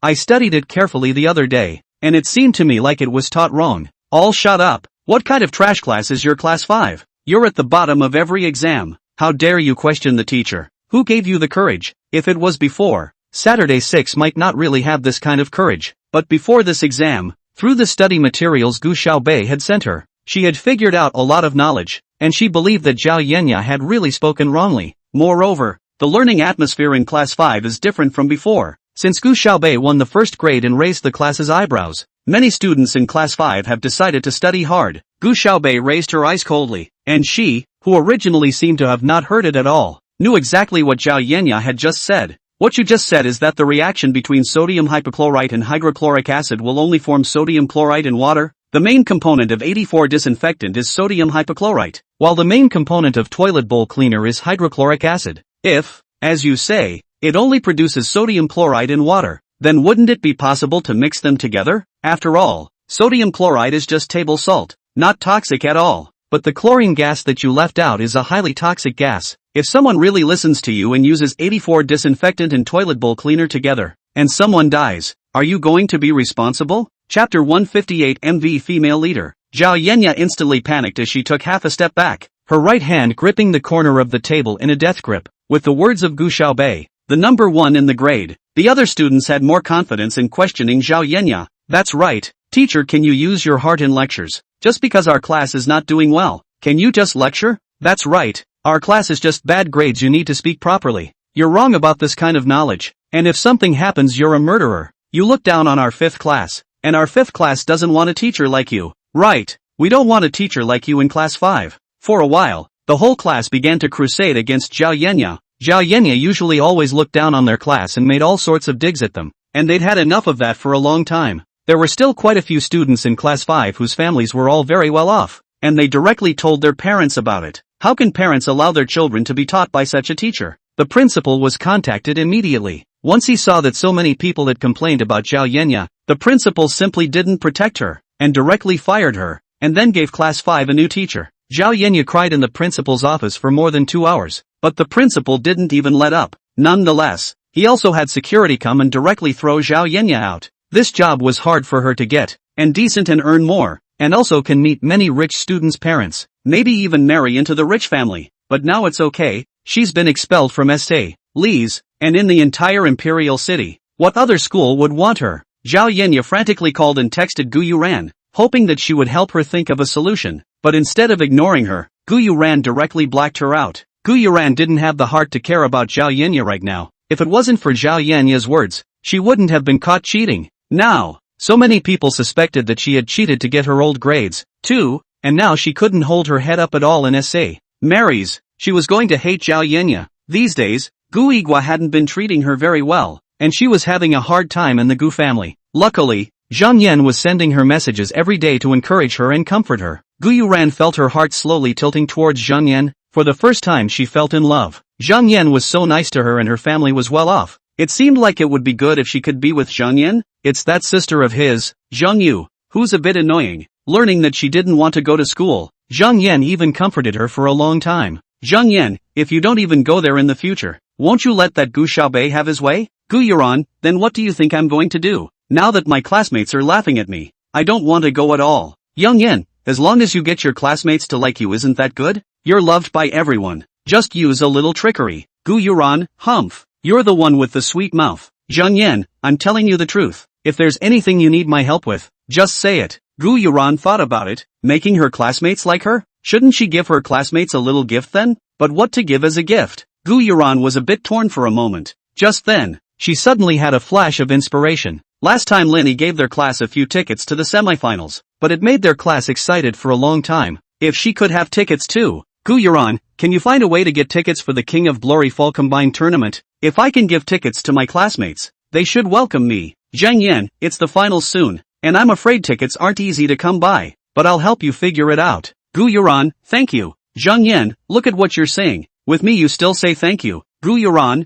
I studied it carefully the other day, and it seemed to me like it was taught wrong. All shut up. What kind of trash class is your class 5? You're at the bottom of every exam. How dare you question the teacher? Who gave you the courage? If it was before, Saturday 6 might not really have this kind of courage. But before this exam, through the study materials Gu Xiaobei had sent her, she had figured out a lot of knowledge, and she believed that Zhao Yenya had really spoken wrongly. Moreover, the learning atmosphere in Class 5 is different from before. Since Gu Xiaobei won the first grade and raised the class's eyebrows, many students in Class 5 have decided to study hard. Gu Xiaobei raised her eyes coldly, and she, who originally seemed to have not heard it at all, knew exactly what Zhao Yenya had just said. What you just said is that the reaction between sodium hypochlorite and hydrochloric acid will only form sodium chloride and water. The main component of 84 disinfectant is sodium hypochlorite, while the main component of toilet bowl cleaner is hydrochloric acid. If, as you say, it only produces sodium chloride and water, then wouldn't it be possible to mix them together? After all, sodium chloride is just table salt, not toxic at all. But the chlorine gas that you left out is a highly toxic gas. If someone really listens to you and uses 84 disinfectant and toilet bowl cleaner together, and someone dies, are you going to be responsible? Chapter 158 MV Female Leader. Zhao Yenya instantly panicked as she took half a step back, her right hand gripping the corner of the table in a death grip. With the words of Gu Xiaobei, the number 1 in the grade, the other students had more confidence in questioning Zhao Yenya. That's right, teacher, can you use your heart in lectures? Just because our class is not doing well, can you just lecture? That's right, our class is just bad grades, you need to speak properly. You're wrong about this kind of knowledge, and if something happens you're a murderer. You look down on our 5th class, and our 5th class doesn't want a teacher like you. Right, we don't want a teacher like you in Class 5. For a while, the whole class began to crusade against Zhao Yenya. Zhao Yenya usually always looked down on their class and made all sorts of digs at them, and they'd had enough of that for a long time. There were still quite a few students in Class 5 whose families were all very well off, and they directly told their parents about it. How can parents allow their children to be taught by such a teacher? The principal was contacted immediately. Once he saw that so many people had complained about Zhao Yenya, the principal simply didn't protect her, and directly fired her, and then gave class 5 a new teacher. Zhao Yenya cried in the principal's office for more than 2 hours, but the principal didn't even let up. Nonetheless, he also had security come and directly throw Zhao Yenya out. This job was hard for her to get, and decent and earn more, and also can meet many rich students' parents, maybe even marry into the rich family. But now it's okay, she's been expelled from St. Lee's, and in the entire imperial city. What other school would want her? Zhao Yenya frantically called and texted Gu Yuran, hoping that she would help her think of a solution, but instead of ignoring her, Gu Yuran directly blacked her out. Gu Yuran didn't have the heart to care about Zhao Yenya right now. If it wasn't for Zhao Yenya's words, she wouldn't have been caught cheating. Now, so many people suspected that she had cheated to get her old grades, too, and now she couldn't hold her head up at all in St. Mary's. She was going to hate Zhao Yenya. These days, Gu Yigua hadn't been treating her very well, and she was having a hard time in the Gu family. Luckily, Zhang Yan was sending her messages every day to encourage her and comfort her. Gu Yuran felt her heart slowly tilting towards Zhang Yan. For the first time she felt in love. Zhang Yan was so nice to her and her family was well off. It seemed like it would be good if she could be with Zhang Yan. It's that sister of his, Zhang Yu, who's a bit annoying. Learning that she didn't want to go to school, Zhang Yan even comforted her for a long time. Zhang Yan, if you don't even go there in the future, won't you let that Gu Xiaobei have his way? Gu Yuran, then what do you think I'm going to do? Now that my classmates are laughing at me, I don't want to go at all. Young Yan, as long as you get your classmates to like you, isn't that good? You're loved by everyone. Just use a little trickery. Gu Yuran, humph. You're the one with the sweet mouth. Zhang Yan, I'm telling you the truth. If there's anything you need my help with, just say it. Gu Yuran thought about it. Making her classmates like her? Shouldn't she give her classmates a little gift then? But what to give as a gift? Gu Yuran was a bit torn for a moment. Just then, she suddenly had a flash of inspiration. Last time Linny gave their class a few tickets to the semifinals, but it made their class excited for a long time. If she could have tickets too. Gu Yuran, can you find a way to get tickets for the King of Glory Fall Combined Tournament? If I can give tickets to my classmates, they should welcome me. Zhang Yan, it's the finals soon, and I'm afraid tickets aren't easy to come by, but I'll help you figure it out. Gu Yuran, thank you. Zhang Yan, look at what you're saying. With me you still say thank you. Gu Yuran,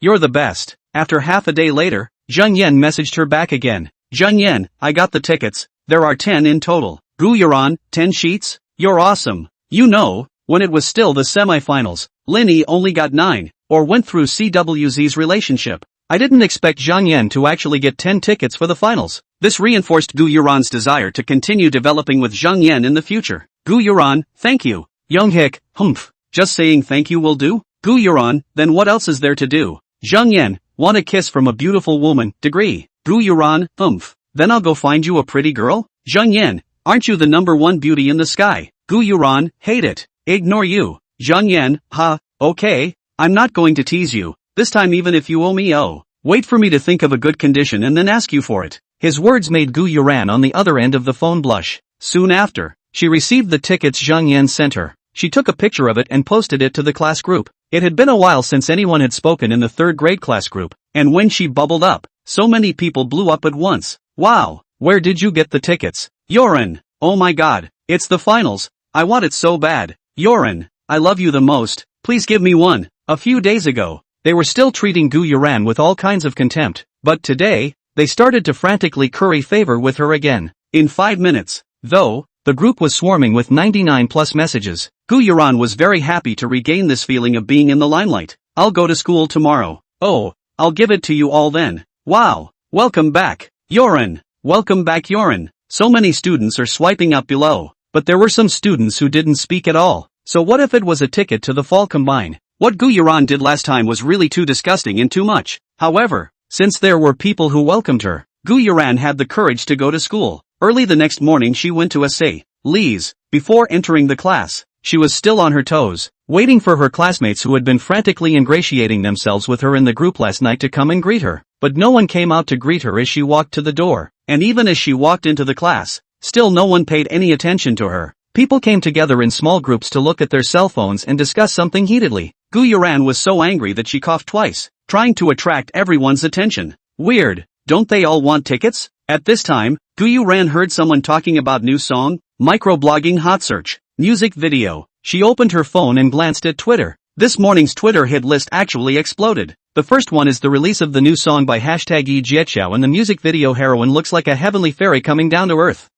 you're the best. After half a day later, Zhang Yan messaged her back again. Zhang Yan, I got the tickets. There are 10 in total. Gu Yuran, 10 sheets? You're awesome. You know, when it was still the semifinals, Linny only got 9, or went through CWZ's relationship. I didn't expect Zhang Yan to actually get 10 tickets for the finals. This reinforced Gu Yuran's desire to continue developing with Zhang Yan in the future. Gu Yuran, thank you. Younghik, humph. Just saying thank you will do? Gu Yuran, then what else is there to do? Zhang Yan, want a kiss from a beautiful woman, degree. Gu Yuran, humph. Then I'll go find you a pretty girl? Zhang Yan, aren't you the #1 beauty in the sky? Gu Yuran, hate it. Ignore you. Zhang Yan, okay. I'm not going to tease you. This time even if you owe me wait for me to think of a good condition and then ask you for it. His words made Gu Yuran on the other end of the phone blush. Soon after, she received the tickets Zhang Yan sent her. She took a picture of it and posted it to the class group. It had been a while since anyone had spoken in the 3rd grade class group, and when she bubbled up, so many people blew up at once. Wow, where did you get the tickets? Yoran, oh my god, it's the finals. I want it so bad. Yoran, I love you the most, please give me one. A few days ago, they were still treating Gu Yuran with all kinds of contempt, but today, they started to frantically curry favor with her again. In 5 minutes, though, the group was swarming with 99 plus messages. Gu Yuran was very happy to regain this feeling of being in the limelight. I'll go to school tomorrow. Oh, I'll give it to you all then. Wow, welcome back, Yoran. Welcome back Yoran. So many students are swiping up below, but there were some students who didn't speak at all. So what if it was a ticket to the fall combine? What Gu Yuran did last time was really too disgusting and too much. However, since there were people who welcomed her, Gu Yuran had the courage to go to school. Early the next morning she went to St. Lee's. Before entering the class, she was still on her toes, waiting for her classmates who had been frantically ingratiating themselves with her in the group last night to come and greet her. But no one came out to greet her as she walked to the door, and even as she walked into the class, still no one paid any attention to her. People came together in small groups to look at their cell phones and discuss something heatedly. Gu Yuran was so angry that she coughed twice, trying to attract everyone's attention. Weird, don't they all want tickets? At this time, Gu Yuran heard someone talking about new song, microblogging hot search, music video, She opened her phone and glanced at Twitter. This morning's Twitter hit list actually exploded. The first one is the release of the new song by #ejiechao, and the music video heroine looks like a heavenly fairy coming down to earth.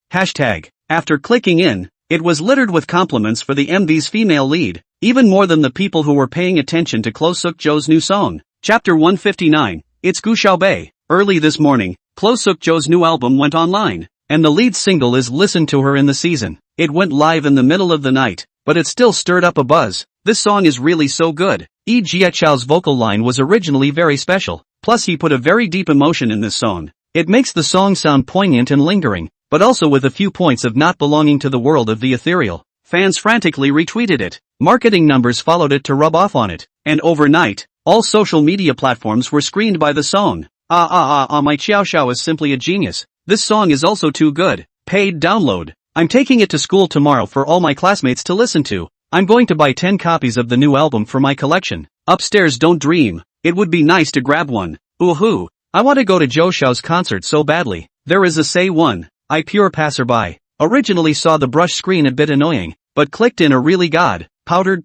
After clicking in, it was littered with compliments for the MV's female lead, even more than the people who were paying attention to Klo Suk-jo's new song. Chapter 159, It's Gu Xiaobei. Early this morning, Klo Suk-jo's new album went online, and the lead single is Listen to Her in the Season. It went live in the middle of the night, but it still stirred up a buzz. This song is really so good. Ejiachao's vocal line was originally very special, plus he put a very deep emotion in this song. It makes the song sound poignant and lingering, but also with a few points of not belonging to the world of the ethereal. Fans frantically retweeted it. Marketing numbers followed it to rub off on it. And overnight, all social media platforms were screened by the song. My Xiao Xiao is simply a genius. This song is also too good. Paid download. I'm taking it to school tomorrow for all my classmates to listen to. I'm going to buy 10 copies of the new album for my collection. Upstairs don't dream. It would be nice to grab one. Ooh, I want to go to Zhou Xiao's concert so badly. There is a say one. I pure passerby. Originally saw the brush screen a bit annoying, but clicked in a really god. Powdered.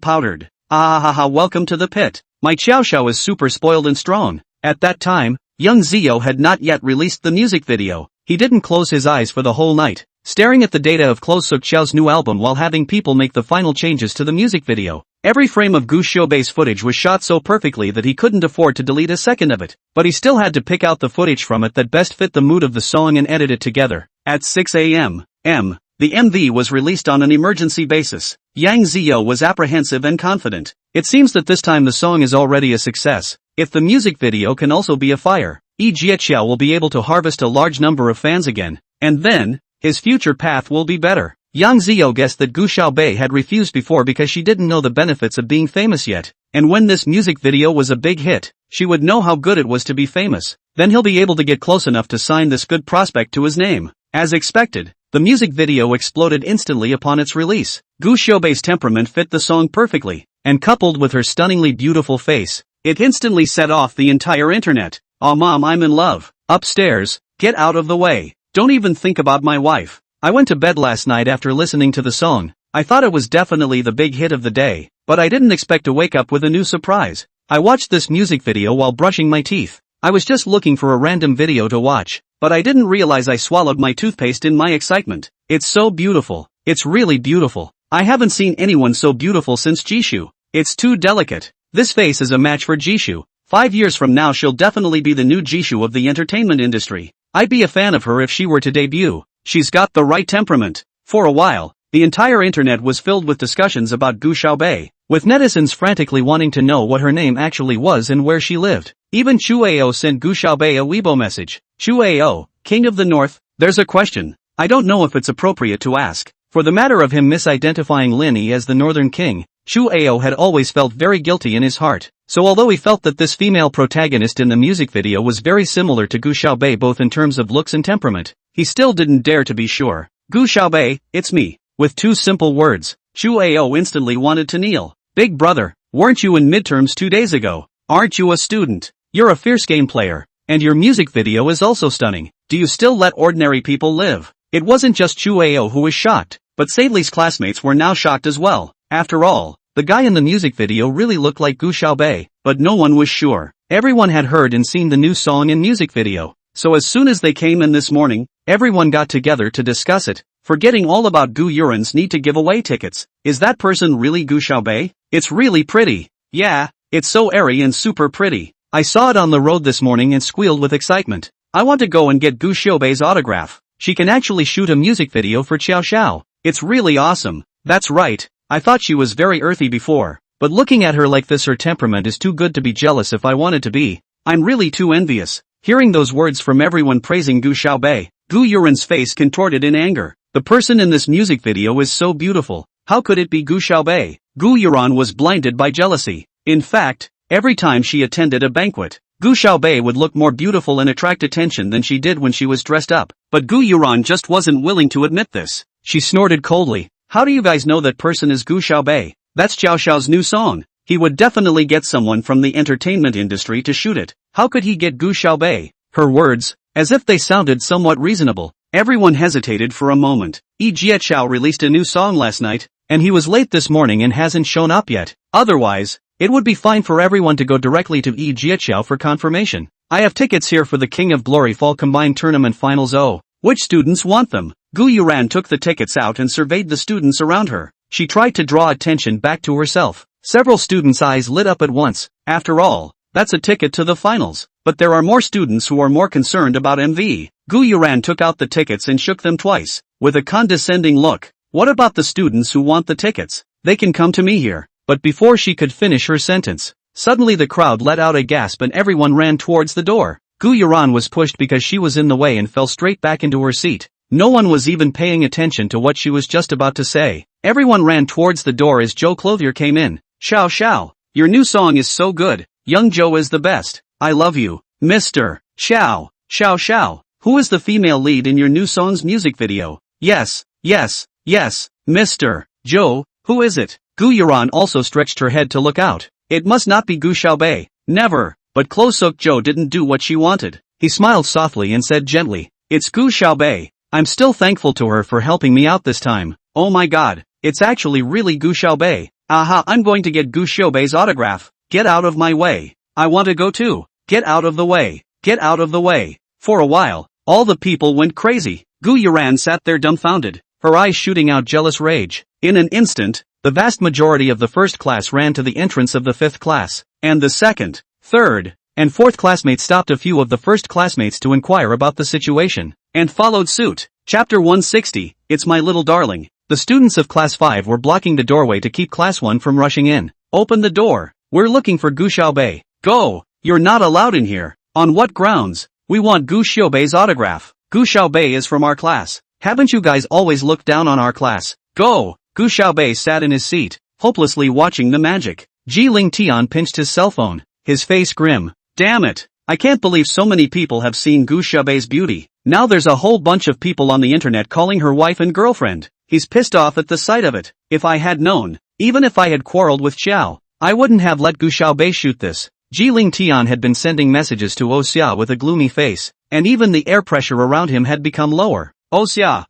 Welcome to the pit. My Xiao Xiao is super spoiled and strong. At that time, young Zio had not yet released the music video. He didn't close his eyes for the whole night, staring at the data of Klo Suk-jo's new album while having people make the final changes to the music video. Every frame of Gu Xiaobei's footage was shot so perfectly that he couldn't afford to delete a second of it, but he still had to pick out the footage from it that best fit the mood of the song and edit it together. At 6 a.m., the MV was released on an emergency basis. Yang Zio was apprehensive and confident. It seems that this time the song is already a success. If the music video can also be a fire, Ejiechao will be able to harvest a large number of fans again, and then, his future path will be better. Yang Zio guessed that Gu Xiaobei had refused before because she didn't know the benefits of being famous yet, and when this music video was a big hit, she would know how good it was to be famous. Then he'll be able to get close enough to sign this good prospect to his name. As expected, the music video exploded instantly upon its release. Gu Xiaobei's temperament fit the song perfectly, and coupled with her stunningly beautiful face, it instantly set off the entire internet. "Aw mom, I'm in love." Upstairs, get out of the way. Don't even think about my wife. I went to bed last night after listening to the song. I thought it was definitely the big hit of the day, but I didn't expect to wake up with a new surprise. I watched this music video while brushing my teeth. I was just looking for a random video to watch, but I didn't realize I swallowed my toothpaste in my excitement. It's so beautiful. It's really beautiful. I haven't seen anyone so beautiful since Jishu. It's too delicate. This face is a match for Jishu. 5 years from now she'll definitely be the new Jishu of the entertainment industry. I'd be a fan of her if she were to debut. She's got the right temperament. For a while, the entire internet was filled with discussions about Gu Xiaobei, with netizens frantically wanting to know what her name actually was and where she lived. Even Chu Ao sent Gu Xiaobei a Weibo message. "Chu Ao, King of the North, there's a question. I don't know if it's appropriate to ask." For the matter of him misidentifying Lin Yi as the Northern King, Chu Ao had always felt very guilty in his heart. So although he felt that this female protagonist in the music video was very similar to Gu Xiaobei both in terms of looks and temperament, he still didn't dare to be sure. "Gu Xiaobei, it's me." With 2 simple words, Chu Ao instantly wanted to kneel. "Big brother, weren't you in midterms 2 days ago? Aren't you a student? You're a fierce game player. And your music video is also stunning. Do you still let ordinary people live?" It wasn't just Chu Ao who was shocked, but Sadley's classmates were now shocked as well. After all, the guy in the music video really looked like Gu Xiaobei, but no one was sure. Everyone had heard and seen the new song and music video, so as soon as they came in this morning, everyone got together to discuss it, forgetting all about Gu Yuran's need to give away tickets. Is that person really Gu Xiaobei? It's really pretty. Yeah, it's so airy and super pretty. I saw it on the road this morning and squealed with excitement. I want to go and get Gu Xiaobei's autograph. She can actually shoot a music video for Xiao Xiao. It's really awesome. That's right, I thought she was very earthy before, but looking at her like this, her temperament is too good to be jealous if I wanted to be. I'm really too envious. Hearing those words from everyone praising Gu Xiaobei, Gu Yuran's face contorted in anger. The person in this music video is so beautiful. How could it be Gu Xiaobei? Gu Yuran was blinded by jealousy. In fact, every time she attended a banquet, Gu Xiaobei would look more beautiful and attract attention than she did when she was dressed up. But Gu Yuran just wasn't willing to admit this. She snorted coldly. "How do you guys know that person is Gu Xiaobei? That's Xiao Xiao's new song. He would definitely get someone from the entertainment industry to shoot it. How could he get Gu Xiaobei?" Her words, as if they sounded somewhat reasonable. Everyone hesitated for a moment. Ejiechao released a new song last night. and he was late this morning and hasn't shown up yet. Otherwise, it would be fine for everyone to go directly to Yi Jiaqiao for confirmation. I have tickets here for the King of Glory Fall Combined Tournament Finals. Oh, which students want them? Gu Yuran took the tickets out and surveyed the students around her. She tried to draw attention back to herself. Several students' eyes lit up at once. After all, that's a ticket to the finals. But there are more students who are more concerned about MV. Gu Yuran took out the tickets and shook them twice, with a condescending look. What about the students who want the tickets? They can come to me here. But before she could finish her sentence, suddenly the crowd let out a gasp and everyone ran towards the door. Gu Yuran was pushed because she was in the way and fell straight back into her seat. No one was even paying attention to what she was just about to say. Everyone ran towards the door as Joe Clothier came in. Xiao Xiao, your new song is so good. Young Joe is the best. I love you, Mr. Xiao. Xiao Xiao, who is the female lead in your new song's music video? Yes, Mr. Joe, who is it? Gu Yuran also stretched her head to look out. It must not be Gu Xiaobei. Never. But Closuk Joe didn't do what she wanted. He smiled softly and said gently, it's Gu Xiaobei. I'm still thankful to her for helping me out this time. Oh my god, it's actually really Gu Xiaobei. Aha, I'm going to get Gu Xiaobei's autograph. Get out of my way. I want to go too. Get out of the way. Get out of the way. For a while, all the people went crazy. Gu Yuran sat there dumbfounded, her eyes shooting out jealous rage. In an instant, the vast majority of the first class ran to the entrance of the fifth class, and the second, third, and fourth classmates stopped a few of the first classmates to inquire about the situation, and followed suit. Chapter 160, It's My Little Darling. The students of Class 5 were blocking the doorway to keep Class 1 from rushing in. Open the door. We're looking for Gu Xiaobei. Go. You're not allowed in here. On what grounds? We want Gu Xiaobei's autograph. Gu Xiaobei is from our class. Haven't you guys always looked down on our class? Go. Gu Xiaobei sat in his seat, hopelessly watching the magic. Ji Ling Tian pinched his cell phone, his face grim. Damn it. I can't believe so many people have seen Gu Xiaobei's beauty. Now there's a whole bunch of people on the internet calling her wife and girlfriend. He's pissed off at the sight of it. If I had known, even if I had quarreled with Xiao, I wouldn't have let Gu Xiaobei shoot this. Ji Ling Tian had been sending messages to Xia with a gloomy face, and even the air pressure around him had become lower. Xia,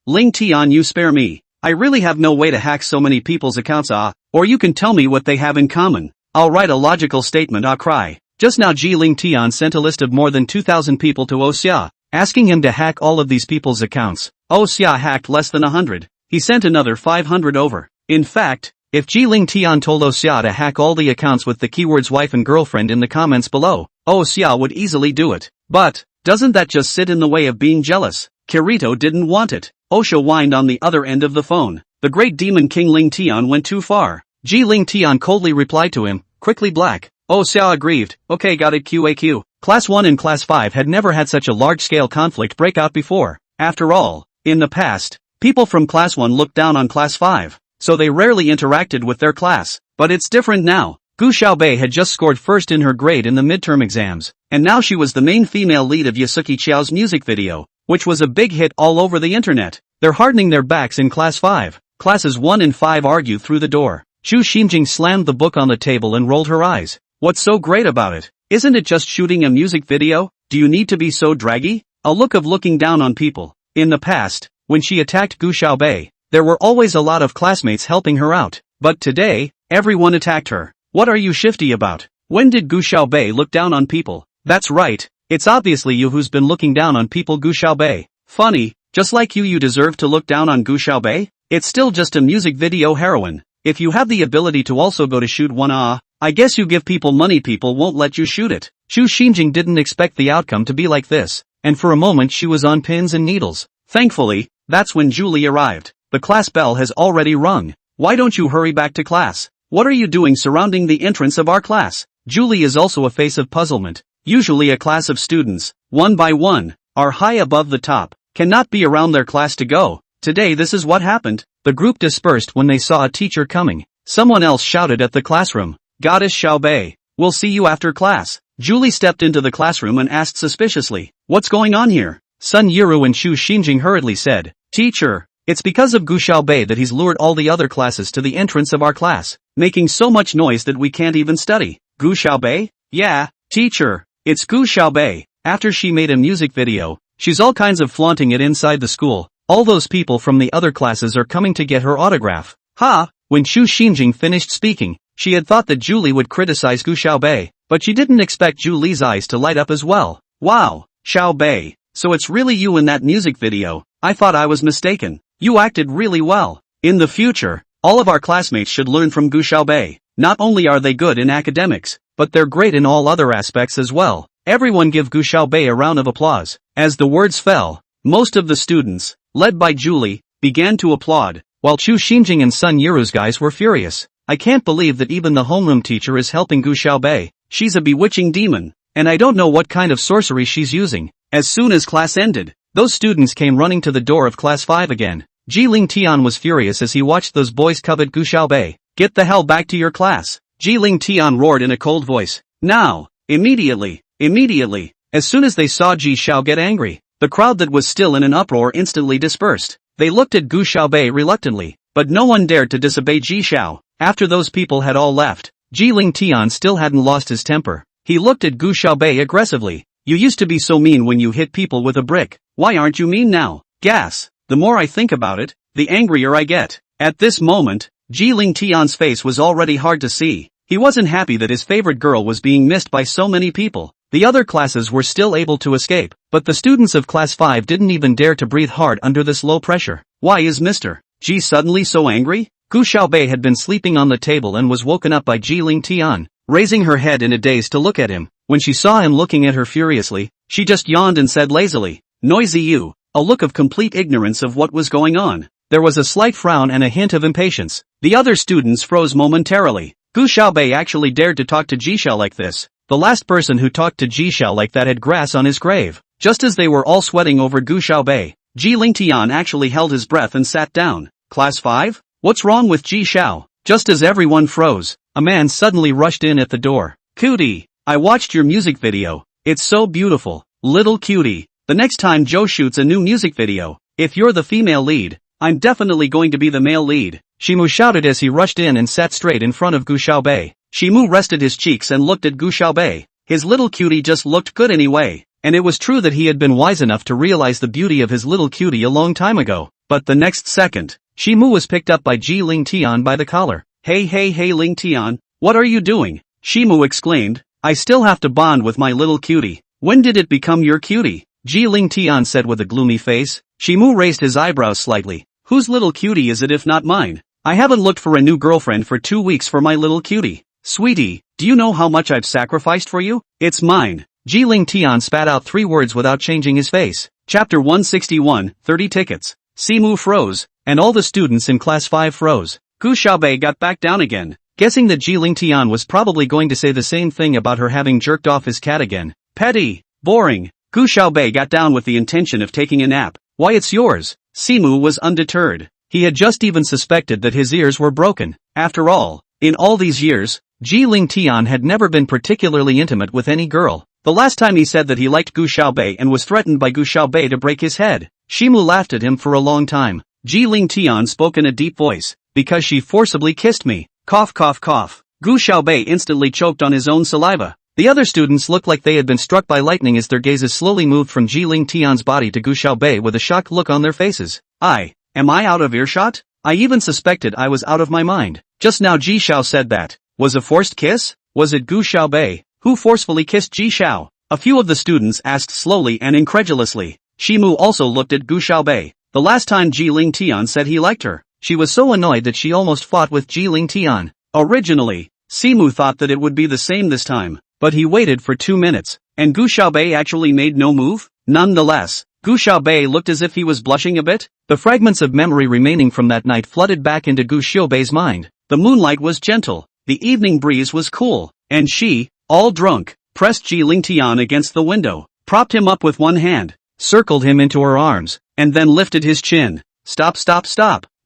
Ling Tian, you spare me. I really have no way to hack so many people's accounts, or you can tell me what they have in common. I'll write a logical statement, cry. Just now Ji Ling Tian sent a list of more than 2,000 people to Xia, asking him to hack all of these people's accounts. Xia hacked less than 100. He sent another 500 over. In fact, if Ji Ling Tian told Xia to hack all the accounts with the keywords wife and girlfriend in the comments below, Xia would easily do it. But, doesn't that just sit in the way of being jealous? Kirito didn't want it. Osha whined on the other end of the phone. The great demon King Ling Tian went too far. Ji Ling Tian coldly replied to him, quickly black. Xia aggrieved. Okay, got it, QAQ. Class 1 and Class 5 had never had such a large-scale conflict break out before. After all, in the past, people from Class 1 looked down on Class 5, so they rarely interacted with their class. But it's different now. Gu Xiaobei had just scored first in her grade in the midterm exams, and now she was the main female lead of Yasuki Qiao's music video, which was a big hit all over the internet. They're hardening their backs in Class 5. Classes 1 and 5 argue through the door. Xu Xinjing slammed the book on the table and rolled her eyes. What's so great about it? Isn't it just shooting a music video? Do you need to be so draggy? A look of looking down on people. In the past, when she attacked Gu Xiaobei, there were always a lot of classmates helping her out. But today, everyone attacked her. What are you shifty about? When did Gu Xiaobei look down on people? That's right. It's obviously you who's been looking down on people, Gu Xiaobei. Funny, just like you deserve to look down on Gu Xiaobei? It's still just a music video heroine. If you have the ability to also go to shoot one, I guess you give people money, people won't let you shoot it. Xu Xinjing didn't expect the outcome to be like this, and for a moment she was on pins and needles. Thankfully, that's when Julie arrived. The class bell has already rung. Why don't you hurry back to class? What are you doing surrounding the entrance of our class? Julie is also a face of puzzlement. Usually a class of students, one by one, are high above the top, cannot be around their class to go. Today this is what happened. The group dispersed when they saw a teacher coming. Someone else shouted at the classroom, Goddess Xiaobei, we'll see you after class. Julie stepped into the classroom and asked suspiciously, what's going on here? Sun Yiru and Xu Xinjing hurriedly said, Teacher, it's because of Gu Xiaobei that he's lured all the other classes to the entrance of our class, making so much noise that we can't even study. Gu Xiaobei? Yeah, teacher, it's Gu Xiaobei. After she made a music video, she's all kinds of flaunting it inside the school. All those people from the other classes are coming to get her autograph. Ha! When Chu Xinjing finished speaking, she had thought that Julie would criticize Gu Xiaobei, but she didn't expect Julie's eyes to light up as well. Wow, Xiaobei, so it's really you in that music video. I thought I was mistaken. You acted really well. In the future, all of our classmates should learn from Gu Xiaobei. Not only are they good in academics, but they're great in all other aspects as well. Everyone give Gu Xiaobei a round of applause. As the words fell, most of the students, led by Julie, began to applaud, while Chu Xinjing and Sun Yiru's guys were furious. I can't believe that even the homeroom teacher is helping Gu Xiaobei. She's a bewitching demon, and I don't know what kind of sorcery she's using. As soon as class ended, those students came running to the door of class 5 again. Ji Ling Tian was furious as he watched those boys covet Gu Xiaobei. Get the hell back to your class! Ji Ling Tian roared in a cold voice. Now! Immediately! Immediately! As soon as they saw Ji Xiao get angry, the crowd that was still in an uproar instantly dispersed. They looked at Gu Xiaobei reluctantly, but no one dared to disobey Ji Xiao. After those people had all left, Ji Ling Tian still hadn't lost his temper. He looked at Gu Xiaobei aggressively. You used to be so mean when you hit people with a brick. Why aren't you mean now? Gas. The more I think about it, the angrier I get. At this moment, Ji Ling Tian's face was already hard to see. He wasn't happy that his favorite girl was being missed by so many people. The other classes were still able to escape, but the students of class 5 didn't even dare to breathe hard under this low pressure. Why is Mr. Ji suddenly so angry? Gu Xiaobei had been sleeping on the table and was woken up by Ji Ling Tian, raising her head in a daze to look at him. When she saw him looking at her furiously, she just yawned and said lazily, "Noisy you," a look of complete ignorance of what was going on. There was a slight frown and a hint of impatience. The other students froze momentarily. Gu Xiaobei actually dared to talk to Ji Xiao like this. The last person who talked to Ji Xiao like that had grass on his grave. Just as they were all sweating over Gu Xiaobei, Ji Ling Tian actually held his breath and sat down. Class 5? What's wrong with Ji Xiao? Just as everyone froze, a man suddenly rushed in at the door. Cutie, I watched your music video. It's so beautiful. Little cutie. The next time Joe shoots a new music video, if you're the female lead, I'm definitely going to be the male lead. Shimu shouted as he rushed in and sat straight in front of Gu Xiaobei. Shimu rested his cheeks and looked at Gu Xiaobei. His little cutie just looked good anyway. And it was true that he had been wise enough to realize the beauty of his little cutie a long time ago. But the next second, Shimu was picked up by Ji Ling Tian by the collar. Hey Ling Tian, what are you doing? Shimu exclaimed. I still have to bond with my little cutie. When did it become your cutie? Ji Ling Tian said with a gloomy face. Shimu raised his eyebrows slightly. Whose little cutie is it if not mine? I haven't looked for a new girlfriend for 2 weeks for my little cutie. Sweetie, do you know how much I've sacrificed for you? It's mine. Ji Ling Tian spat out 3 words without changing his face. Chapter 161, 30 tickets. Shimu froze, and all the students in class 5 froze. Gu Xiaobei got back down again, guessing that Ji Ling Tian was probably going to say the same thing about her having jerked off his cat again. Petty. Boring. Gu Xiaobei got down with the intention of taking a nap. Why it's yours. Shimu was undeterred. He had just even suspected that his ears were broken. After all, in all these years, Ji Ling Tian had never been particularly intimate with any girl. The last time he said that he liked Gu Xiaobei and was threatened by Gu Xiaobei to break his head. Shimu laughed at him for a long time. Ji Ling Tian spoke in a deep voice. Because she forcibly kissed me. Cough cough cough. Gu Xiaobei instantly choked on his own saliva. The other students looked like they had been struck by lightning as their gazes slowly moved from Ji Ling Tian's body to Gu Xiaobei with a shocked look on their faces. Am I out of earshot? I even suspected I was out of my mind. Just now Ji Xiao said that. Was a forced kiss? Was it Gu Xiaobei who forcefully kissed Ji Xiao? A few of the students asked slowly and incredulously. Shimu also looked at Gu Xiaobei. The last time Ji Ling Tian said he liked her, she was so annoyed that she almost fought with Ji Ling Tian. Originally, Shimu thought that it would be the same this time, but he waited for 2 minutes, and Gu Xiaobei actually made no move? Nonetheless, Gu Xiaobei looked as if he was blushing a bit. The fragments of memory remaining from that night flooded back into Gu Xiaobei's mind. The moonlight was gentle, the evening breeze was cool, and she, all drunk, pressed Ji Ling Tian against the window, propped him up with one hand, circled him into her arms, and then lifted his chin. Stop.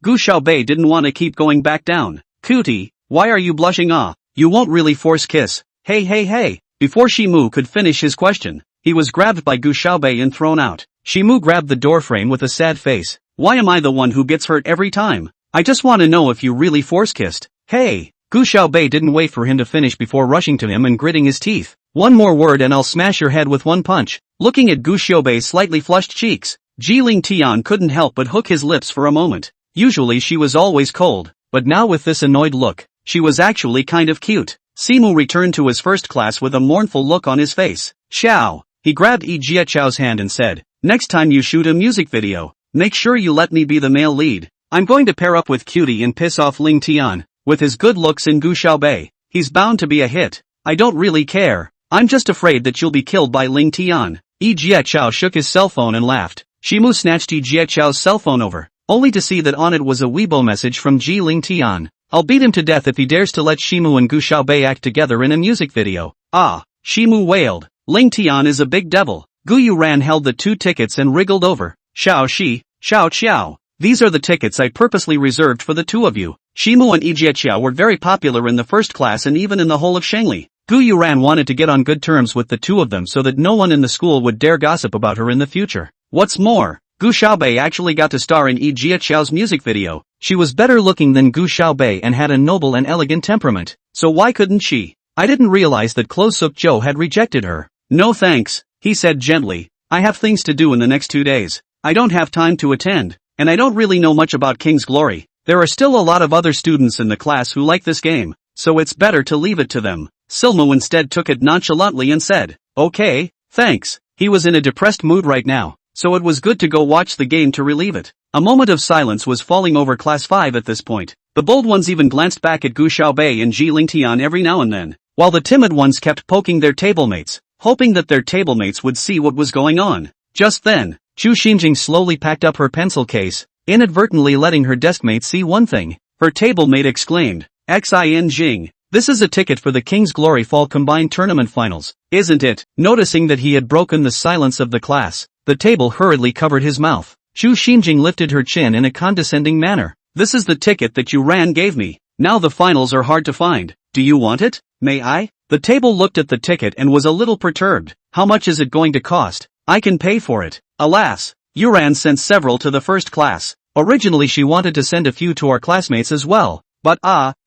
Gu Xiaobei didn't want to keep going back down. Cutie, why are you blushing? You won't really force kiss. Hey. Before Shimu could finish his question, he was grabbed by Gu Xiaobei and thrown out. Shimu grabbed the doorframe with a sad face. Why am I the one who gets hurt every time? I just want to know if you really force kissed. Hey! Gu Xiaobei didn't wait for him to finish before rushing to him and gritting his teeth. One more word and I'll smash your head with one punch. Looking at Gu Xiaobei's slightly flushed cheeks, Ji Tian couldn't help but hook his lips for a moment. Usually she was always cold, but now with this annoyed look, she was actually kind of cute. Simu returned to his first class with a mournful look on his face. Xiao. He grabbed Yi Jiachao's hand and said, next time you shoot a music video, make sure you let me be the male lead. I'm going to pair up with Cutie and piss off Ling Tian. With his good looks in Gu Xiaobei, he's bound to be a hit. I don't really care. I'm just afraid that you'll be killed by Ling Tian. Yi Jiachao shook his cell phone and laughed. Shimu snatched Yi Jiachao's cell phone over, only to see that on it was a Weibo message from Ji Ling Tian. I'll beat him to death if he dares to let Shimu and Gu Xiaobei act together in a music video. Ah, Shimu wailed. Ling Tian is a big devil. Gu Yuran held the 2 tickets and wriggled over. Xiao Shi, Xiao Qiao. These are the tickets I purposely reserved for the 2 of you. Shimu and Yi Jiaqiao were very popular in the first class and even in the whole of Shangli. Gu Yuran wanted to get on good terms with the 2 of them so that no one in the school would dare gossip about her in the future. What's more, Gu Xiaobei actually got to star in Yi Jiaqiao's music video. She was better looking than Gu Xiaobei and had a noble and elegant temperament, so why couldn't she? I didn't realize that Klo Suk Jo had rejected her. No thanks, he said gently. I have things to do in the next 2 days. I don't have time to attend, and I don't really know much about King's Glory. There are still a lot of other students in the class who like this game, so it's better to leave it to them. Silmu instead took it nonchalantly and said, okay, thanks. He was in a depressed mood right now, so it was good to go watch the game to relieve it. A moment of silence was falling over Class 5 at this point. The bold ones even glanced back at Gu Xiaobei and Ji Lingtian every now and then, while the timid ones kept poking their tablemates, hoping that their tablemates would see what was going on. Just then, Chu Xinjing slowly packed up her pencil case, inadvertently letting her deskmate see one thing. Her tablemate exclaimed, Xin Jing, this is a ticket for the King's Glory Fall Combined Tournament Finals, isn't it? Noticing that he had broken the silence of the class, the table hurriedly covered his mouth. Chu Xinjing lifted her chin in a condescending manner. This is the ticket that Yuran gave me. Now the finals are hard to find. Do you want it? May I? The table looked at the ticket and was a little perturbed. How much is it going to cost? I can pay for it. Alas, Yuran sent several to the first class. Originally she wanted to send a few to our classmates as well. But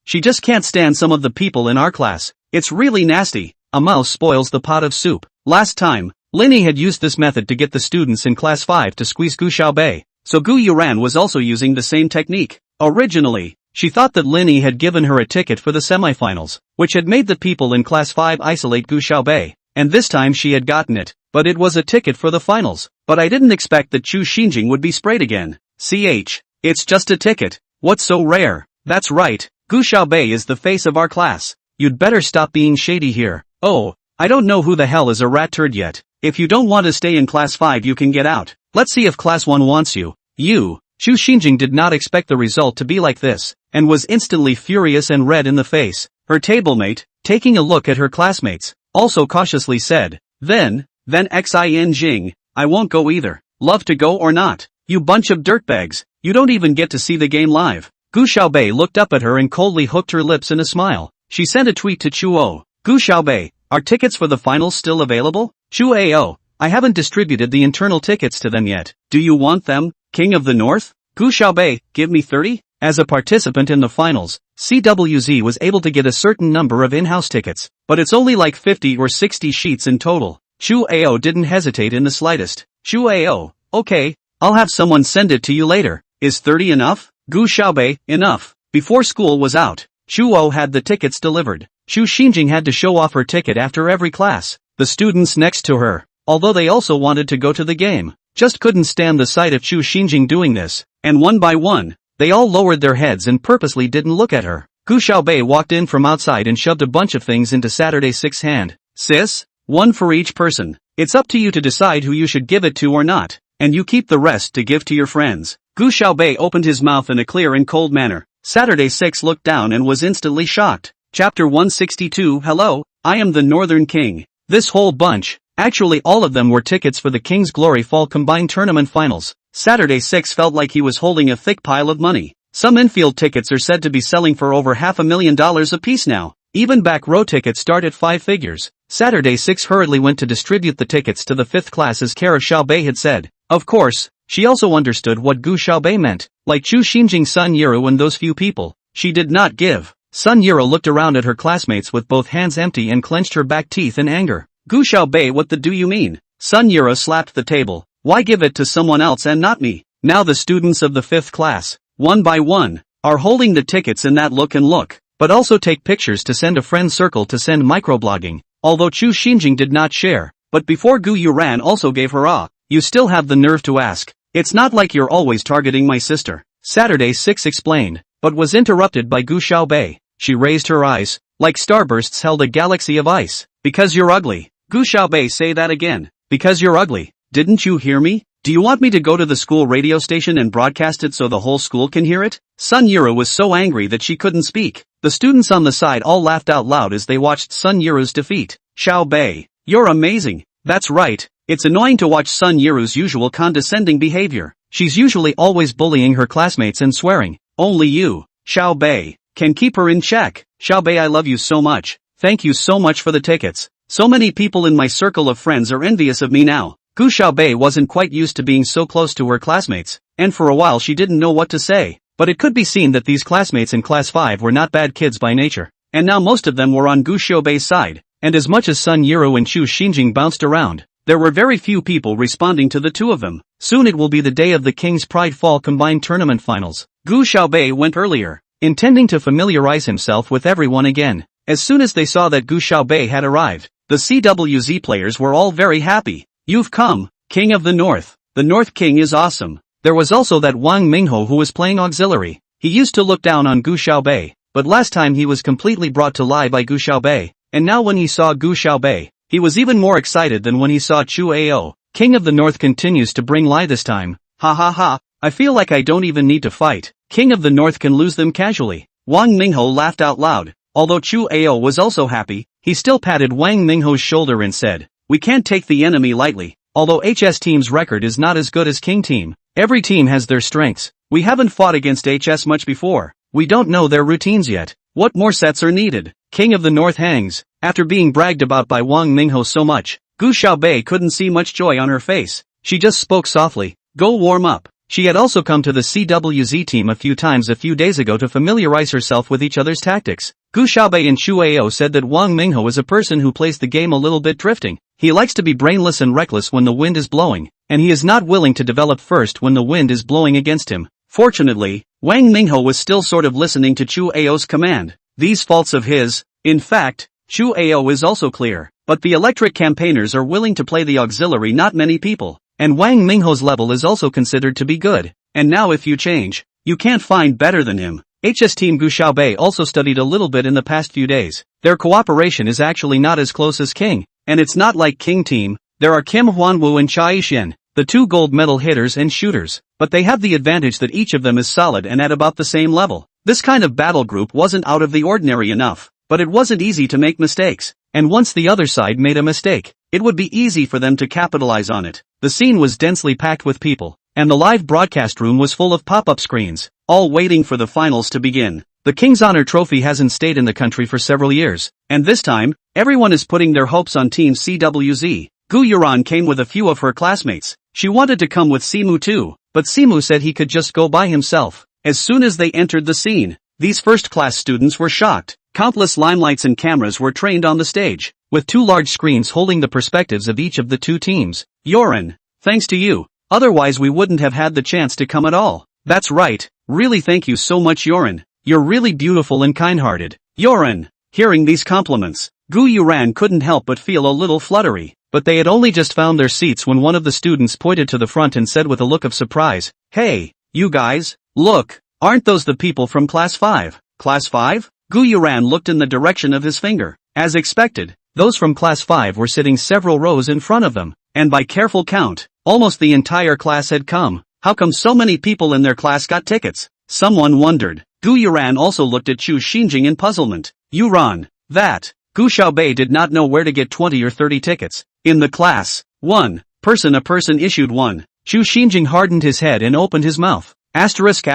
she just can't stand some of the people in our class. It's really nasty. A mouse spoils the pot of soup. Last time, Linny had used this method to get the students in class 5 to squeeze Gu Xiaobei, so Gu Yuran was also using the same technique. Originally, she thought that Linny had given her a ticket for the semifinals, which had made the people in class 5 isolate Gu Xiaobei, and this time she had gotten it, but it was a ticket for the finals. But I didn't expect that Chu Xinjing would be sprayed again. It's just a ticket. What's so rare? That's right, Gu Xiaobei is the face of our class. You'd better stop being shady here. Oh, I don't know who the hell is a rat turd yet. If you don't want to stay in class 5 you can get out. Let's see if class 1 wants you. Chu Xinjing did not expect the result to be like this, and was instantly furious and red in the face. Her tablemate, taking a look at her classmates, also cautiously said, Then Xin Jing, I won't go either. Love to go or not? You bunch of dirtbags, you don't even get to see the game live. Gu Xiaobei looked up at her and coldly hooked her lips in a smile. She sent a tweet to Chuo. Gu Xiaobei, are tickets for the finals still available? Chuo, I haven't distributed the internal tickets to them yet. Do you want them, King of the North? Gu Xiaobei, give me 30? As a participant in the finals, CWZ was able to get a certain number of in-house tickets, but it's only like 50 or 60 sheets in total. Chuo didn't hesitate in the slightest. Chuo, okay, I'll have someone send it to you later. Is 30 enough? Gu Xiaobei, enough. Before school was out, Chuo had the tickets delivered. Chu Xinjing had to show off her ticket after every class. The students next to her, although they also wanted to go to the game, just couldn't stand the sight of Chu Xinjing doing this, and one by one, they all lowered their heads and purposely didn't look at her. Gu Xiaobei walked in from outside and shoved a bunch of things into Saturday 6's hand. Sis, one for each person. It's up to you to decide who you should give it to or not, and you keep the rest to give to your friends. Gu Xiaobei opened his mouth in a clear and cold manner. Saturday 6 looked down and was instantly shocked. Chapter 162 Hello, I am the Northern King. This whole bunch, actually all of them were tickets for the King's Glory Fall Combined Tournament Finals. Saturday 6 felt like he was holding a thick pile of money. Some infield tickets are said to be selling for over $500,000 apiece now. Even back row tickets start at 5 figures. Saturday 6 hurriedly went to distribute the tickets to the 5th class as Kara Xiaobei had said. Of course, she also understood what Gu Xiaobei meant. Like Chu Xinjing, Sun Yiru and those few people, she did not give. Sun Yiru looked around at her classmates with both hands empty and clenched her back teeth in anger. Gu Xiaobei, what the do you mean? Sun Yiru slapped the table. Why give it to someone else and not me? Now the students of the 5th class, one by one, are holding the tickets in that look and look, but also take pictures to send a friend circle to send microblogging, although Chu Xinjing did not share, but before Gu Yuran also gave her you still have the nerve to ask. It's not like you're always targeting my sister. Saturday 6 explained, but was interrupted by Gu Xiaobei. She raised her eyes, like starbursts held a galaxy of ice. Because you're ugly. Gu Xiaobei, say that again. Because you're ugly. Didn't you hear me? Do you want me to go to the school radio station and broadcast it so the whole school can hear it? Sun Yuru was so angry that she couldn't speak. The students on the side all laughed out loud as they watched Sun Yuru's defeat. Xiaobei, you're amazing. That's right. It's annoying to watch Sun Yuru's usual condescending behavior. She's usually always bullying her classmates and swearing. Only you, Xiaobei, can keep her in check. Xiaobei, I love you so much. Thank you so much for the tickets. So many people in my circle of friends are envious of me now. Gu Xiaobei wasn't quite used to being so close to her classmates, and for a while she didn't know what to say. But it could be seen that these classmates in class 5 were not bad kids by nature. And now most of them were on Gu Xiaobei's side. And as much as Sun Yuru and Chu Xinjing bounced around, there were very few people responding to the two of them. Soon it will be the day of the King's Pride Fall Combined Tournament Finals. Gu Xiaobei went earlier, intending to familiarize himself with everyone again. As soon as they saw that Gu Xiaobei had arrived, the CWZ players were all very happy. You've come, King of the North. The North King is awesome. There was also that Wang Mingho who was playing auxiliary. He used to look down on Gu Xiaobei, but last time he was completely brought to lie by Gu Xiaobei, and now when he saw Gu Xiaobei, he was even more excited than when he saw Chu Ao. King of the North continues to bring lie this time. Ha ha ha, I feel like I don't even need to fight. King of the North can lose them casually. Wang Mingho laughed out loud. Although Chu Ao was also happy, he still patted Wang Mingho's shoulder and said, we can't take the enemy lightly. Although HS Team's record is not as good as King Team, every team has their strengths. We haven't fought against HS much before. We don't know their routines yet. What more sets are needed? King of the North hangs. After being bragged about by Wang Mingho so much, Gu Xiaobei couldn't see much joy on her face. She just spoke softly, go warm up. She had also come to the CWZ team a few times a few days ago to familiarize herself with each other's tactics. Gu Xiaobei and Chu Ao said that Wang Mingho is a person who plays the game a little bit drifting. He likes to be brainless and reckless when the wind is blowing, and he is not willing to develop first when the wind is blowing against him. Fortunately, Wang Mingho was still sort of listening to Chu Ao's command. These faults of his, in fact, Chu Ao is also clear, but the electric campaigners are willing to play the auxiliary, not many people, and Wang Mingho's level is also considered to be good, and now if you change, you can't find better than him. HS Team Gu Xiaobei also studied a little bit in the past few days. Their cooperation is actually not as close as King, and it's not like King Team. There are Kim Huanwu and Chai Xian, the two gold medal hitters and shooters, but they have the advantage that each of them is solid and at about the same level. This kind of battle group wasn't out of the ordinary enough, but it wasn't easy to make mistakes, and once the other side made a mistake, it would be easy for them to capitalize on it. The scene was densely packed with people, and the live broadcast room was full of pop-up screens, all waiting for the finals to begin. The King's Honor Trophy hasn't stayed in the country for several years, and this time, everyone is putting their hopes on Team CWZ. Gu Yuran came with a few of her classmates. She wanted to come with Simu too, but Simu said he could just go by himself. As soon as they entered the scene, these first-class students were shocked. Countless limelights and cameras were trained on the stage, with two large screens holding the perspectives of each of the two teams. Yoran, thanks to you. Otherwise we wouldn't have had the chance to come at all. That's right. Really thank you so much, Yoran. You're really beautiful and kind-hearted. Yoran. Hearing these compliments, Gu Yuran couldn't help but feel a little fluttery. But they had only just found their seats when one of the students pointed to the front and said with a look of surprise, hey, you guys, look, aren't those the people from Class 5? Class 5? Gu Yuran looked in the direction of his finger. As expected, those from Class 5 were sitting several rows in front of them, and by careful count, almost the entire class had come. How come so many people in their class got tickets? Someone wondered. Gu Yuran also looked at Chu Xinjing in puzzlement. Yuran, that. Gu Xiaobei did not know where to get 20 or 30 tickets. In the class, a person issued one. Chu Xinjing hardened his head and opened his mouth. Asterisk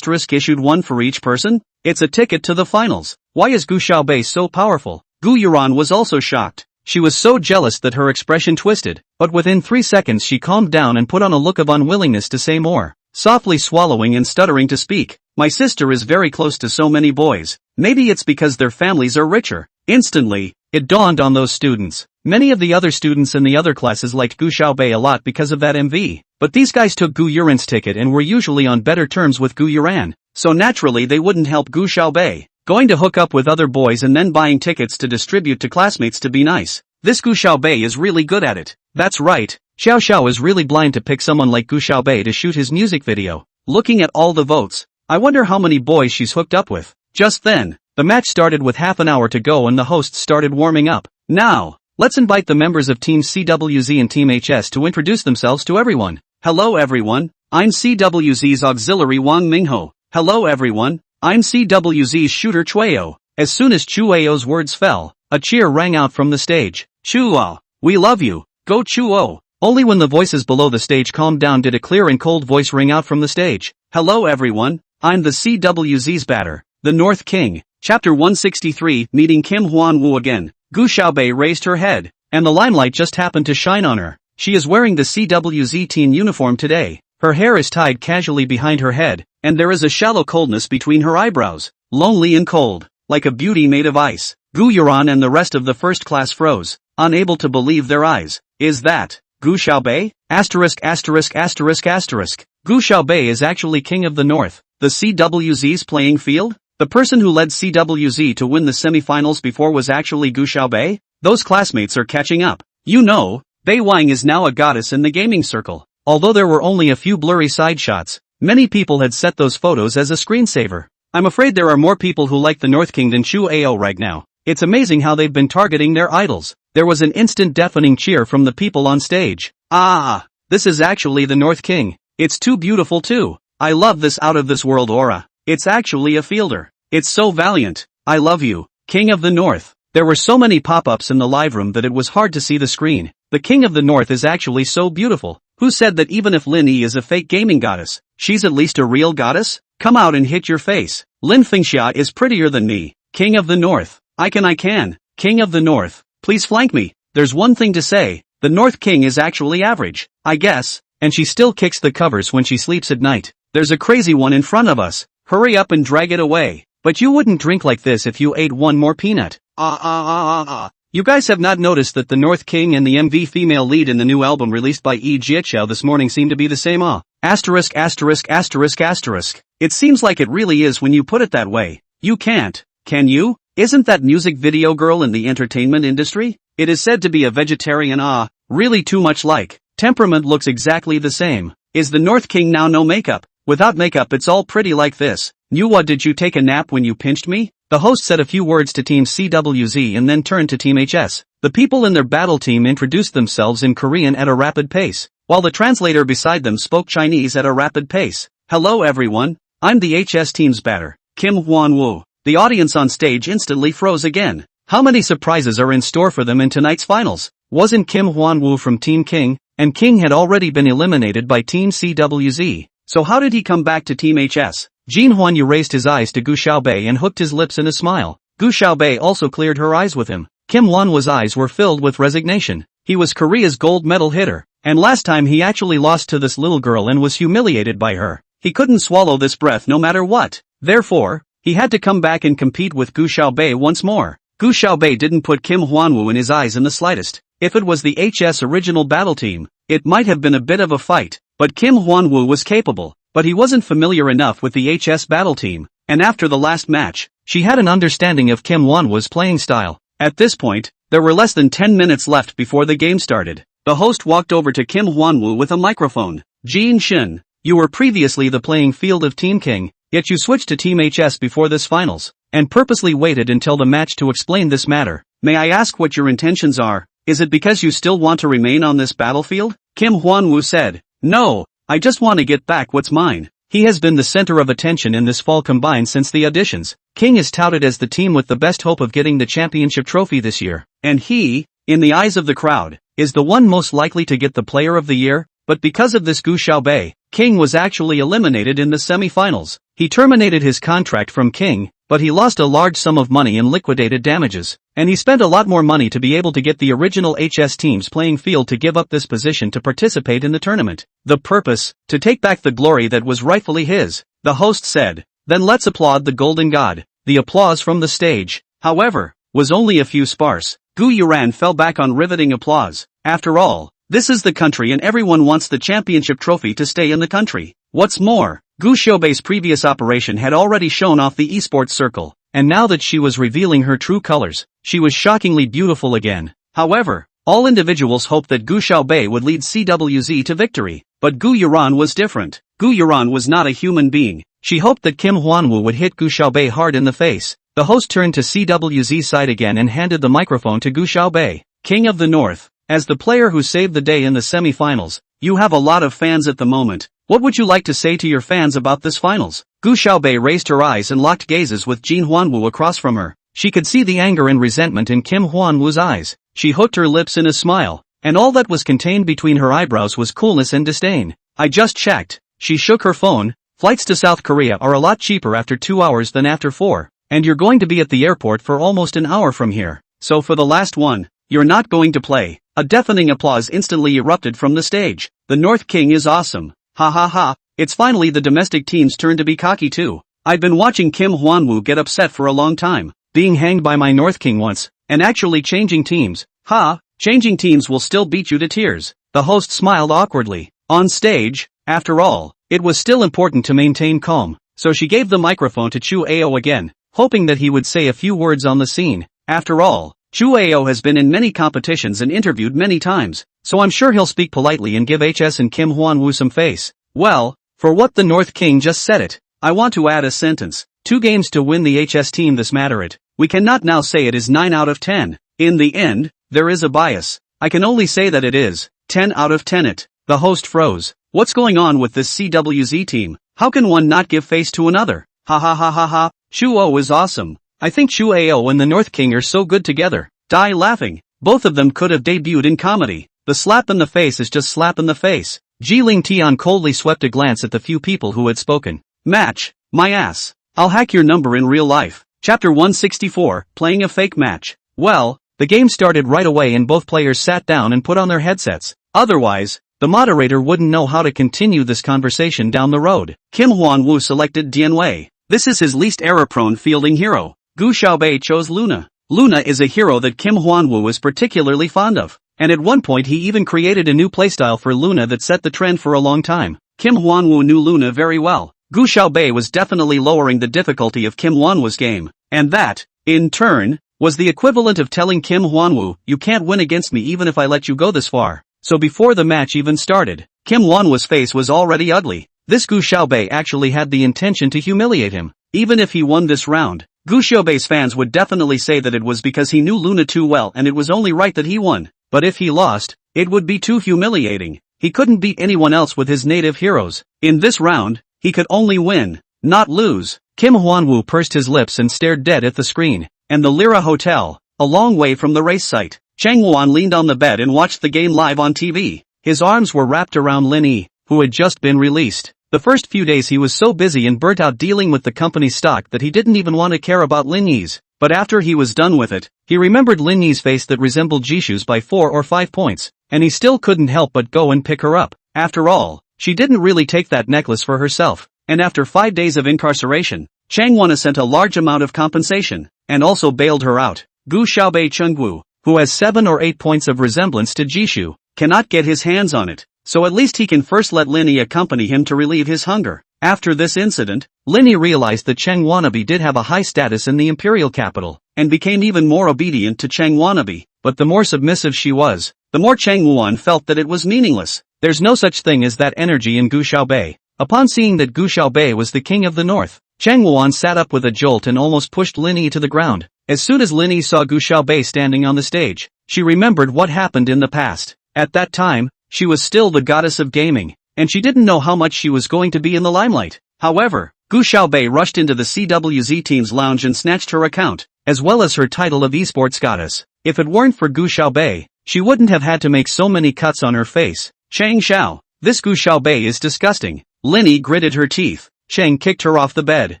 issued one for each person? It's a ticket to the finals. Why is Gu Xiaobei so powerful? Gu Yuran was also shocked. She was so jealous that her expression twisted, but within 3 seconds she calmed down and put on a look of unwillingness to say more. Softly swallowing and stuttering to speak. My sister is very close to so many boys. Maybe it's because their families are richer. Instantly, it dawned on those students. Many of the other students in the other classes liked Gu Xiaobei a lot because of that MV. But these guys took Gu Yuran's ticket and were usually on better terms with Gu Yuran, so naturally they wouldn't help Gu Xiaobei. Going to hook up with other boys and then buying tickets to distribute to classmates to be nice. This Gu Xiaobei is really good at it. That's right, Xiao Xiao is really blind to pick someone like Gu Xiaobei to shoot his music video. Looking at all the votes, I wonder how many boys she's hooked up with. Just then, the match started with half an hour to go and the hosts started warming up. Now, let's invite the members of Team CWZ and Team HS to introduce themselves to everyone. Hello everyone, I'm CWZ's auxiliary Wang Mingho. Hello everyone, I'm CWZ's shooter Chueo. As soon as Chueo's words fell, a cheer rang out from the stage. Chuo, we love you, go Chuo. Only when the voices below the stage calmed down did a clear and cold voice ring out from the stage. Hello everyone, I'm the CWZ's batter, the North King. Chapter 163, meeting Kim Hwan-woo again. Gu Xiaobei raised her head, and the limelight just happened to shine on her. She is wearing the CWZ teen uniform today. Her hair is tied casually behind her head, and there is a shallow coldness between her eyebrows. Lonely and cold, like a beauty made of ice. Gu Yuran and the rest of the first class froze, unable to believe their eyes. Is that Gu Xiaobei? Asterisk asterisk asterisk asterisk. Gu Xiaobei is actually king of the north, the CWZ's playing field? The person who led CWZ to win the semifinals before was actually Gu Xiaobei? Those classmates are catching up. You know, Bei Wang is now a goddess in the gaming circle. Although there were only a few blurry side shots, many people had set those photos as a screensaver. I'm afraid there are more people who like the North King than Chu Ao right now. It's amazing how they've been targeting their idols. There was an instant deafening cheer from the people on stage. Ah, this is actually the North King. It's too beautiful too. I love this out-of-this-world aura. It's actually a fielder. It's so valiant. I love you, King of the North. There were so many pop-ups in the live room that it was hard to see the screen. The King of the North is actually so beautiful. Who said that even if Lin Yi is a fake gaming goddess, she's at least a real goddess? Come out and hit your face. Lin Fengxia is prettier than me. King of the North. I can. King of the North. Please flank me. There's one thing to say. The North King is actually average, I guess. And she still kicks the covers when she sleeps at night. There's a crazy one in front of us. Hurry up and drag it away. But you wouldn't drink like this if you ate one more peanut. You guys have not noticed that the North King and the MV female lead in the new album released by Yi Jiaqiao this morning seem to be the same? Asterisk asterisk asterisk asterisk. It seems like it really is when you put it that way. You can't, can you? Isn't that music video girl in the entertainment industry? It is said to be a vegetarian. Really too much like. Temperament looks exactly the same. Is the North King now no makeup? Without makeup it's all pretty like this. Nuwa, did you take a nap when you pinched me? The host said a few words to Team CWZ and then turned to Team HS. The people in their battle team introduced themselves in Korean at a rapid pace, while the translator beside them spoke Chinese at a rapid pace. Hello everyone, I'm the HS team's batter, Kim Hwan-woo. The audience on stage instantly froze again. How many surprises are in store for them in tonight's finals? Wasn't Kim Hwan-woo from Team King? And King had already been eliminated by Team CWZ. So how did he come back to Team HS? Jin Huanyu raised his eyes to Gu Xiaobei and hooked his lips in a smile. Gu Xiaobei also cleared her eyes with him. Kim Hwan-woo's eyes were filled with resignation. He was Korea's gold medal hitter, and last time he actually lost to this little girl and was humiliated by her. He couldn't swallow this breath no matter what. Therefore, he had to come back and compete with Gu Xiaobei once more. Gu Xiaobei didn't put Kim Hwan-woo in his eyes in the slightest. If it was the HS original battle team, it might have been a bit of a fight, but Kim Hwan-woo was capable. But he wasn't familiar enough with the HS battle team, and after the last match, she had an understanding of Kim Hwan-woo's playing style. At this point, there were less than 10 minutes left before the game started. The host walked over to Kim Hwan-woo with a microphone. Jin Shin, you were previously the playing field of Team King, yet you switched to Team HS before this finals, and purposely waited until the match to explain this matter. May I ask what your intentions are? Is it because you still want to remain on this battlefield? Kim Hwan-woo said. No. I just want to get back what's mine. He has been the center of attention in this fall combined since the auditions. King is touted as the team with the best hope of getting the championship trophy this year. And he, in the eyes of the crowd, is the one most likely to get the player of the year. But because of this Gu Xiaobei, King was actually eliminated in the semi-finals. He terminated his contract from King, but he lost a large sum of money in liquidated damages. And he spent a lot more money to be able to get the original HS team's playing field to give up this position to participate in the tournament. The purpose, to take back the glory that was rightfully his. The host said. Then let's applaud the Golden God. The applause from the stage. However, was only a few sparse. Gu Yuran fell back on riveting applause. After all, this is the country and everyone wants the championship trophy to stay in the country. What's more, Gu Xiaobei's previous operation had already shown off the esports circle, and now that she was revealing her true colors, she was shockingly beautiful again. However, all individuals hoped that Gu Xiaobei would lead CWZ to victory, but Gu Yuran was different. Gu Yuran was not a human being. She hoped that Kim Hwanwoo would hit Gu Xiaobei hard in the face. The host turned to CWZ side again and handed the microphone to Gu Xiaobei. King of the North, as the player who saved the day in the semi-finals, you have a lot of fans at the moment. What would you like to say to your fans about this finals? Gu Xiaobei raised her eyes and locked gazes with Jin Hwanwoo across from her. She could see the anger and resentment in Kim Hwanwoo's eyes. She hooked her lips in a smile, and all that was contained between her eyebrows was coolness and disdain. I just checked. She shook her phone. Flights to South Korea are a lot cheaper after 2 hours than after 4, and you're going to be at the airport for almost an hour from here. So for the last one, you're not going to play. A deafening applause instantly erupted from the stage. The North King is awesome. Ha ha ha. It's finally the domestic team's turn to be cocky too. I've been watching Kim Hwanwoo get upset for a long time, being hanged by my North King once, and actually changing teams. Ha, changing teams will still beat you to tears. The host smiled awkwardly. On stage, after all, it was still important to maintain calm, so she gave the microphone to Chu Ao again, hoping that he would say a few words on the scene. After all, Chu Ao has been in many competitions and interviewed many times, so I'm sure he'll speak politely and give HS and Kim Hwanwoo some face. Well, for what the North King just said it, I want to add a sentence. 2 games to win the HS team this matter it. We cannot now say it is 9 out of 10. In the end, there is a bias. I can only say that it is 10 out of 10 it. The host froze. What's going on with this CWZ team? How can one not give face to another? Ha ha ha ha ha. Chu O is awesome. I think Chu Ao and the North King are so good together. Die laughing. Both of them could have debuted in comedy. The slap in the face is just slap in the face. Jiling Tian coldly swept a glance at the few people who had spoken. Match. My ass. I'll hack your number in real life. Chapter 164, Playing a Fake Match. Well, the game started right away and both players sat down and put on their headsets. Otherwise, the moderator wouldn't know how to continue this conversation down the road. Kim Hwanwoo selected Dian Wei. This is his least error-prone fielding hero. Gu Xiaobei chose Luna. Luna is a hero that Kim Hwanwoo is particularly fond of, and at one point he even created a new playstyle for Luna that set the trend for a long time. Kim Hwanwoo knew Luna very well. Gu Xiaobei was definitely lowering the difficulty of Kim Hwanwoo's game, and that, in turn, was the equivalent of telling Kim Hwanwoo, you can't win against me even if I let you go this far. So before the match even started, Kim Hwanwoo's face was already ugly. This Gu Xiaobei actually had the intention to humiliate him. Even if he won this round, Gu Xiaobei's fans would definitely say that it was because he knew Luna too well and it was only right that he won. But if he lost, it would be too humiliating. He couldn't beat anyone else with his native heroes. In this round, he could only win, not lose. Kim Hwanwoo pursed his lips and stared dead at the screen. And the Lyra Hotel, a long way from the race site. Chang Wuan leaned on the bed and watched the game live on TV. His arms were wrapped around Lin Yi, who had just been released. The first few days he was so busy and burnt out dealing with the company's stock that he didn't even want to care about Lin Yi's. But after he was done with it, he remembered Lin Yi's face that resembled Jishu's by 4 or 5 points, and he still couldn't help but go and pick her up. After all, she didn't really take that necklace for herself, and after 5 days of incarceration, Chang Wana sent a large amount of compensation, and also bailed her out. Gu Xiaobei Chenggu, who has 7 or 8 points of resemblance to Jishu, cannot get his hands on it, so at least he can first let Lin Yi accompany him to relieve his hunger. After this incident, Lin Yi realized that Cheng Wannabe did have a high status in the imperial capital, and became even more obedient to Cheng Wannabe, but the more submissive she was, the more Cheng Wuan felt that it was meaningless. There's no such thing as that energy in Gu Xiaobei. Upon seeing that Gu Xiaobei was the king of the north, Cheng Wuan sat up with a jolt and almost pushed Lin Yi to the ground. As soon as Lin Yi saw Gu Xiaobei standing on the stage, she remembered what happened in the past. At that time, she was still the goddess of gaming, and she didn't know how much she was going to be in the limelight. However, Gu Xiaobei rushed into the CWZ team's lounge and snatched her account, as well as her title of esports goddess. If it weren't for Gu Xiaobei, she wouldn't have had to make so many cuts on her face. Chang Xiao, this Gu Xiaobei is disgusting. Lin Yi gritted her teeth. Chang kicked her off the bed.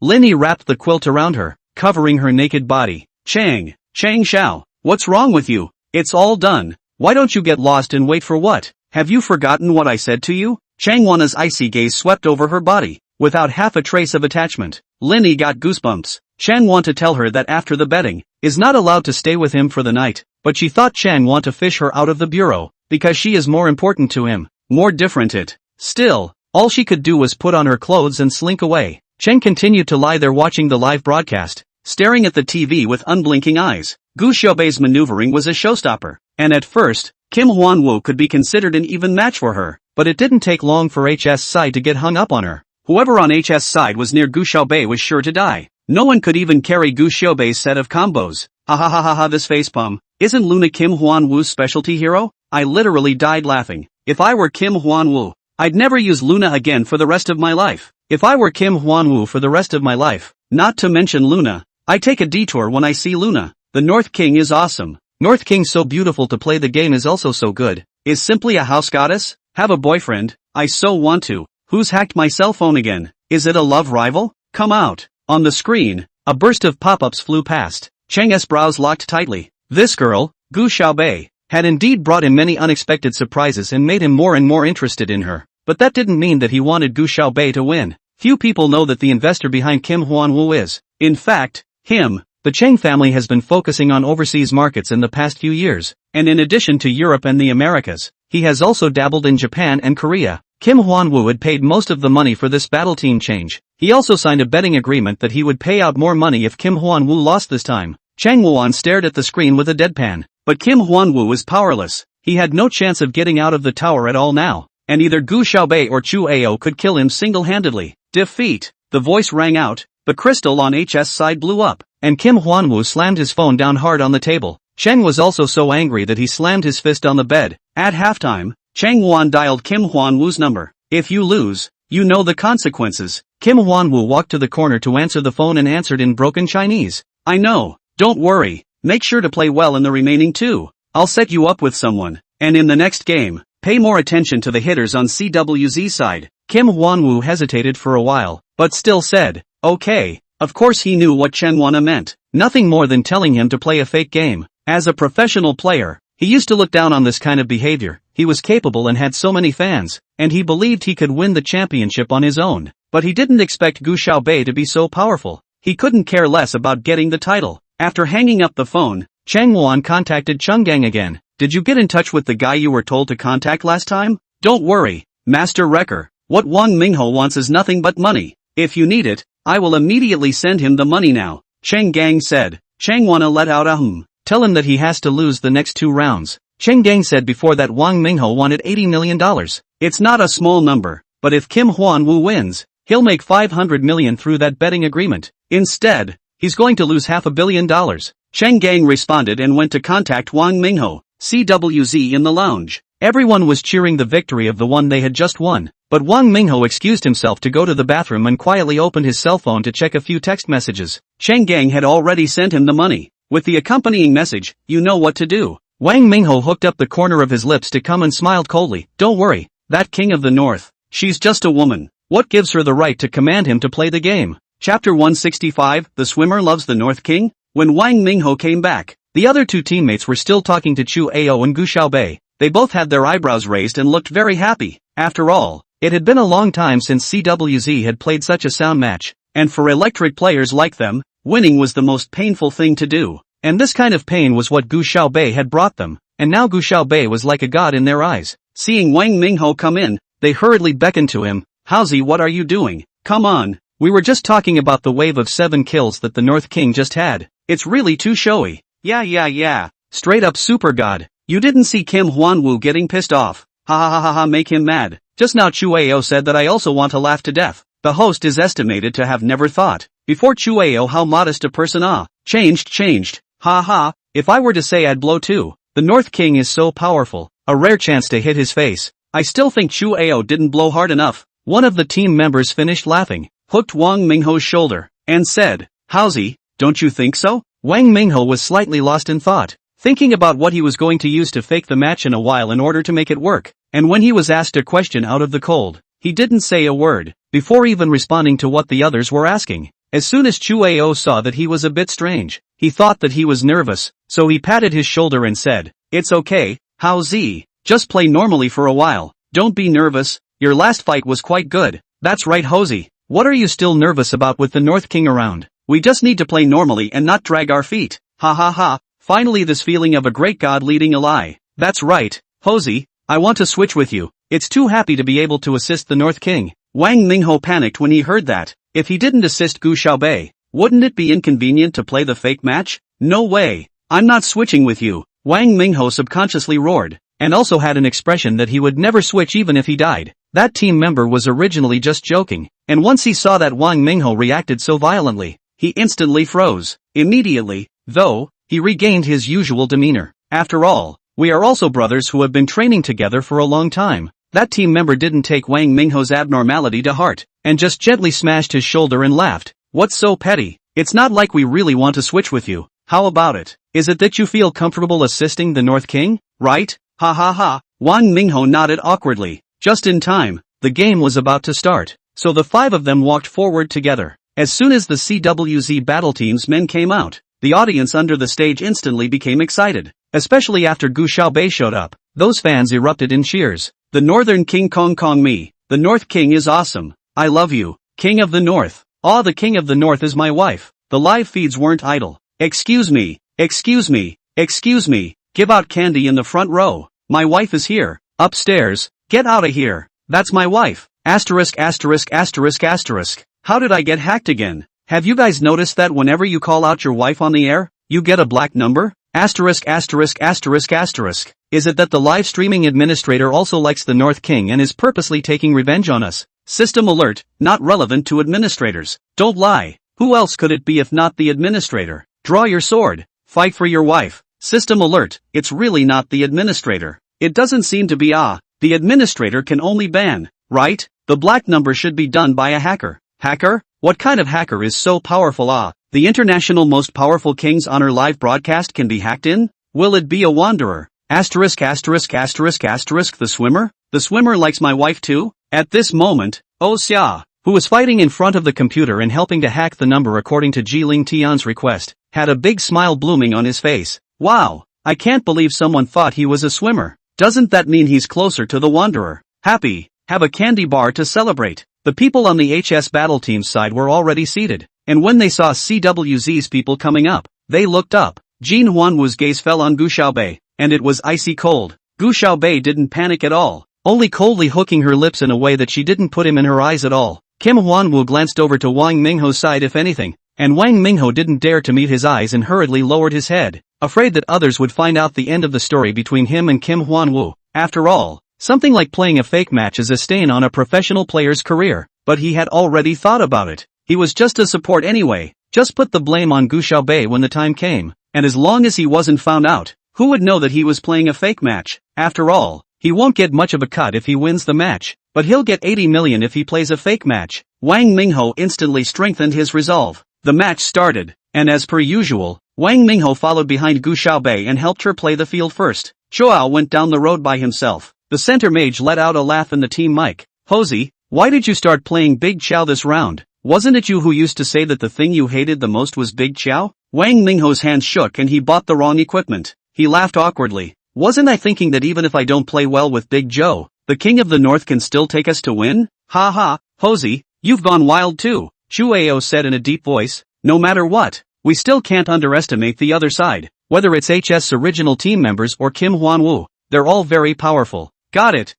Lin Yi wrapped the quilt around her, covering her naked body. Chang Xiao, what's wrong with you? It's all done. Why don't you get lost and wait for what? Have you forgotten what I said to you? Chang Wana's icy gaze swept over her body, without half a trace of attachment. Lin Yi got goosebumps. Chang want to tell her that after the betting, is not allowed to stay with him for the night, but she thought Chang want to fish her out of the bureau, because she is more important to him, more different it. Still, all she could do was put on her clothes and slink away. Cheng continued to lie there watching the live broadcast, staring at the TV with unblinking eyes. Gu Xiaobei's maneuvering was a showstopper, and at first, Kim Hwan-woo could be considered an even match for her, but it didn't take long for HS side to get hung up on her. Whoever on HS side was near Gu Xiaobei was sure to die. No one could even carry Gu Xiaobei's set of combos. Ha ha ha ha ha, this facepalm. Isn't Luna Kim Hwan-woo's specialty hero? I literally died laughing. If I were Kim Hwan-woo, I'd never use Luna again for the rest of my life. If I were Kim Hwan-woo for the rest of my life, not to mention Luna, I take a detour when I see Luna. The North King is awesome. North King so beautiful to play the game is also so good. Is simply a house goddess? Have a boyfriend? I so want to. Who's hacked my cell phone again? Is it a love rival? Come out. On the screen, a burst of pop-ups flew past. Chang's brows locked tightly. This girl, Gu Xiaobei, had indeed brought him many unexpected surprises and made him more and more interested in her. But that didn't mean that he wanted Gu Xiaobei to win. Few people know that the investor behind Kim Hwan-woo is, in fact, him. The Cheng family has been focusing on overseas markets in the past few years, and in addition to Europe and the Americas, he has also dabbled in Japan and Korea. Kim Hwan-woo had paid most of the money for this battle team change. He also signed a betting agreement that he would pay out more money if Kim Hwan-woo lost this time. Chang Woo-won stared at the screen with a deadpan. But Kim Hwan-woo was powerless. He had no chance of getting out of the tower at all now, and either Gu Xiaobei or Chu Ao could kill him single-handedly. Defeat. The voice rang out, the crystal on HS side blew up, and Kim Hwan-woo slammed his phone down hard on the table. Cheng was also so angry that he slammed his fist on the bed. At halftime, Chang Woo-won dialed Kim Hwan-woo's number. If you lose, you know the consequences. Kim Hwan-woo walked to the corner to answer the phone and answered in broken Chinese. I know, don't worry. Make sure to play well in the remaining two. I'll set you up with someone. And in the next game, pay more attention to the hitters on CWZ side. Kim Hwan-woo hesitated for a while, but still said, okay. Of course he knew what Chen Wana meant. Nothing more than telling him to play a fake game. As a professional player, he used to look down on this kind of behavior. He was capable and had so many fans, and he believed he could win the championship on his own. But he didn't expect Gu Xiaobei to be so powerful. He couldn't care less about getting the title. After hanging up the phone, Chang Woo-won contacted Chung Gang again. Did you get in touch with the guy you were told to contact last time? Don't worry, Master Wrecker. What Wang Mingho wants is nothing but money. If you need it, I will immediately send him the money now. Cheng Gang said. Chang Wana let out a Tell him that he has to lose the next 2 rounds. Cheng Gang said before that Wang Mingho wanted $80 million. It's not a small number, but if Kim Hwan-woo wins, he'll make $500 million through that betting agreement. Instead, he's going to lose $500 million. Cheng Gang responded and went to contact Wang Mingho, CWZ in the lounge. Everyone was cheering the victory of the one they had just won, but Wang Mingho excused himself to go to the bathroom and quietly opened his cell phone to check a few text messages. Cheng Gang had already sent him the money. With the accompanying message, you know what to do. Wang Mingho hooked up the corner of his lips to come and smiled coldly. Don't worry, that king of the north. She's just a woman. What gives her the right to command him to play the game? Chapter 165, The Swimmer Loves the North King? When Wang Mingho came back, the other 2 teammates were still talking to Chu Ao and Gu Xiaobei. They both had their eyebrows raised and looked very happy. After all, it had been a long time since CWZ had played such a sound match, and for electric players like them, winning was the most painful thing to do. And this kind of pain was what Gu Xiaobei had brought them, and now Gu Xiaobei was like a god in their eyes. Seeing Wang Mingho come in, they hurriedly beckoned to him. Howsy, what are you doing? Come on, we were just talking about the wave of 7 kills that the North King just had. It's really too showy. Yeah. Straight up super god. You didn't see Kim Hwan-woo getting pissed off. Ha, make him mad. Just now Chu Ao said that I also want to laugh to death. The host is estimated to have never thought before Chu Ao how modest a person changed. Ha, if I were to say I'd blow too. The North King is so powerful, a rare chance to hit his face. I still think Chu Ao didn't blow hard enough. One of the team members finished laughing, hooked Wang Mingho's shoulder, and said, Howsy, don't you think so? Wang Mingho was slightly lost in thought, thinking about what he was going to use to fake the match in a while in order to make it work, and when he was asked a question out of the cold, he didn't say a word, before even responding to what the others were asking. As soon as Chu Ao saw that he was a bit strange, he thought that he was nervous, so he patted his shoulder and said, It's okay, Howsy, just play normally for a while, don't be nervous, your last fight was quite good. That's right Hosey, what are you still nervous about with the North King around? We just need to play normally and not drag our feet. Ha ha ha, finally this feeling of a great god leading a lie. That's right, Hosey, I want to switch with you. It's too happy to be able to assist the North King. Wang Mingho panicked when he heard that. If he didn't assist Gu Xiaobei, wouldn't it be inconvenient to play the fake match? No way. I'm not switching with you, Wang Mingho subconsciously roared, and also had an expression that he would never switch even if he died. That team member was originally just joking, and once he saw that Wang Mingho reacted so violently, he instantly froze. Immediately, though, he regained his usual demeanor. After all, we are also brothers who have been training together for a long time. That team member didn't take Wang Mingho's abnormality to heart, and just gently smashed his shoulder and laughed. What's so petty? It's not like we really want to switch with you. How about it? Is it that you feel comfortable assisting the North King, right? Ha ha ha. Wang Mingho nodded awkwardly. Just in time, the game was about to start, so the five of them walked forward together. As soon as the CWZ battle team's men came out, the audience under the stage instantly became excited, especially after Gu Xiaobei showed up. Those fans erupted in cheers. The Northern King Kong Kong me. The North King is awesome. I love you, King of the North. Ah, the King of the North is my wife. The live feeds weren't idle. Excuse me, excuse me, excuse me. Give out candy in the front row. My wife is here. Upstairs. Get out of here. That's my wife. Asterisk asterisk asterisk asterisk. How did I get hacked again? Have you guys noticed that whenever you call out your wife on the air, you get a black number? Asterisk asterisk asterisk asterisk. Is it that the live streaming administrator also likes the North King and is purposely taking revenge on us? System alert, not relevant to administrators. Don't lie. Who else could it be if not the administrator? Draw your sword. Fight for your wife. System alert, it's really not the administrator. It doesn't seem to be the administrator can only ban, right? The black number should be done by a hacker. Hacker? What kind of hacker is so powerful? The international most powerful kings honor live broadcast can be hacked in? Will it be a wanderer? Asterisk asterisk asterisk asterisk the swimmer? The swimmer likes my wife too? At this moment, Oh Xia, who was fighting in front of the computer and helping to hack the number according to Jiling Tian's request, had a big smile blooming on his face. Wow, I can't believe someone thought he was a swimmer. Doesn't that mean he's closer to the wanderer? Happy, have a candy bar to celebrate. The people on the HS battle team's side were already seated, and when they saw CWZ's people coming up, they looked up. Jin Huanwu's gaze fell on Gu Xiaobei, and it was icy cold. Gu Xiaobei didn't panic at all, only coldly hooking her lips in a way that she didn't put him in her eyes at all. Kim Huanwu glanced over to Wang Mingho's side if anything, and Wang Mingho didn't dare to meet his eyes and hurriedly lowered his head, afraid that others would find out the end of the story between him and Kim Huanwu. After all, something like playing a fake match is a stain on a professional player's career, but he had already thought about it. He was just a support anyway, just put the blame on Gu Xiaobei when the time came, and as long as he wasn't found out, who would know that he was playing a fake match? After all, he won't get much of a cut if he wins the match, but he'll get 80 million if he plays a fake match. Wang Mingho instantly strengthened his resolve. The match started, and as per usual, Wang Mingho followed behind Gu Xiaobei and helped her play the field first. Chuao went down the road by himself. The center mage let out a laugh in the team mic. Hosey, why did you start playing Big Chow this round? Wasn't it you who used to say that the thing you hated the most was Big Chow? Wang Mingho's hands shook and he bought the wrong equipment. He laughed awkwardly. Wasn't I thinking that even if I don't play well with Big Joe, the King of the North can still take us to win? Ha ha, Hosey, you've gone wild too, Chuao said in a deep voice. No matter what, we still can't underestimate the other side. Whether it's HS original team members or Kim Huanwu, they're all very powerful. Got it,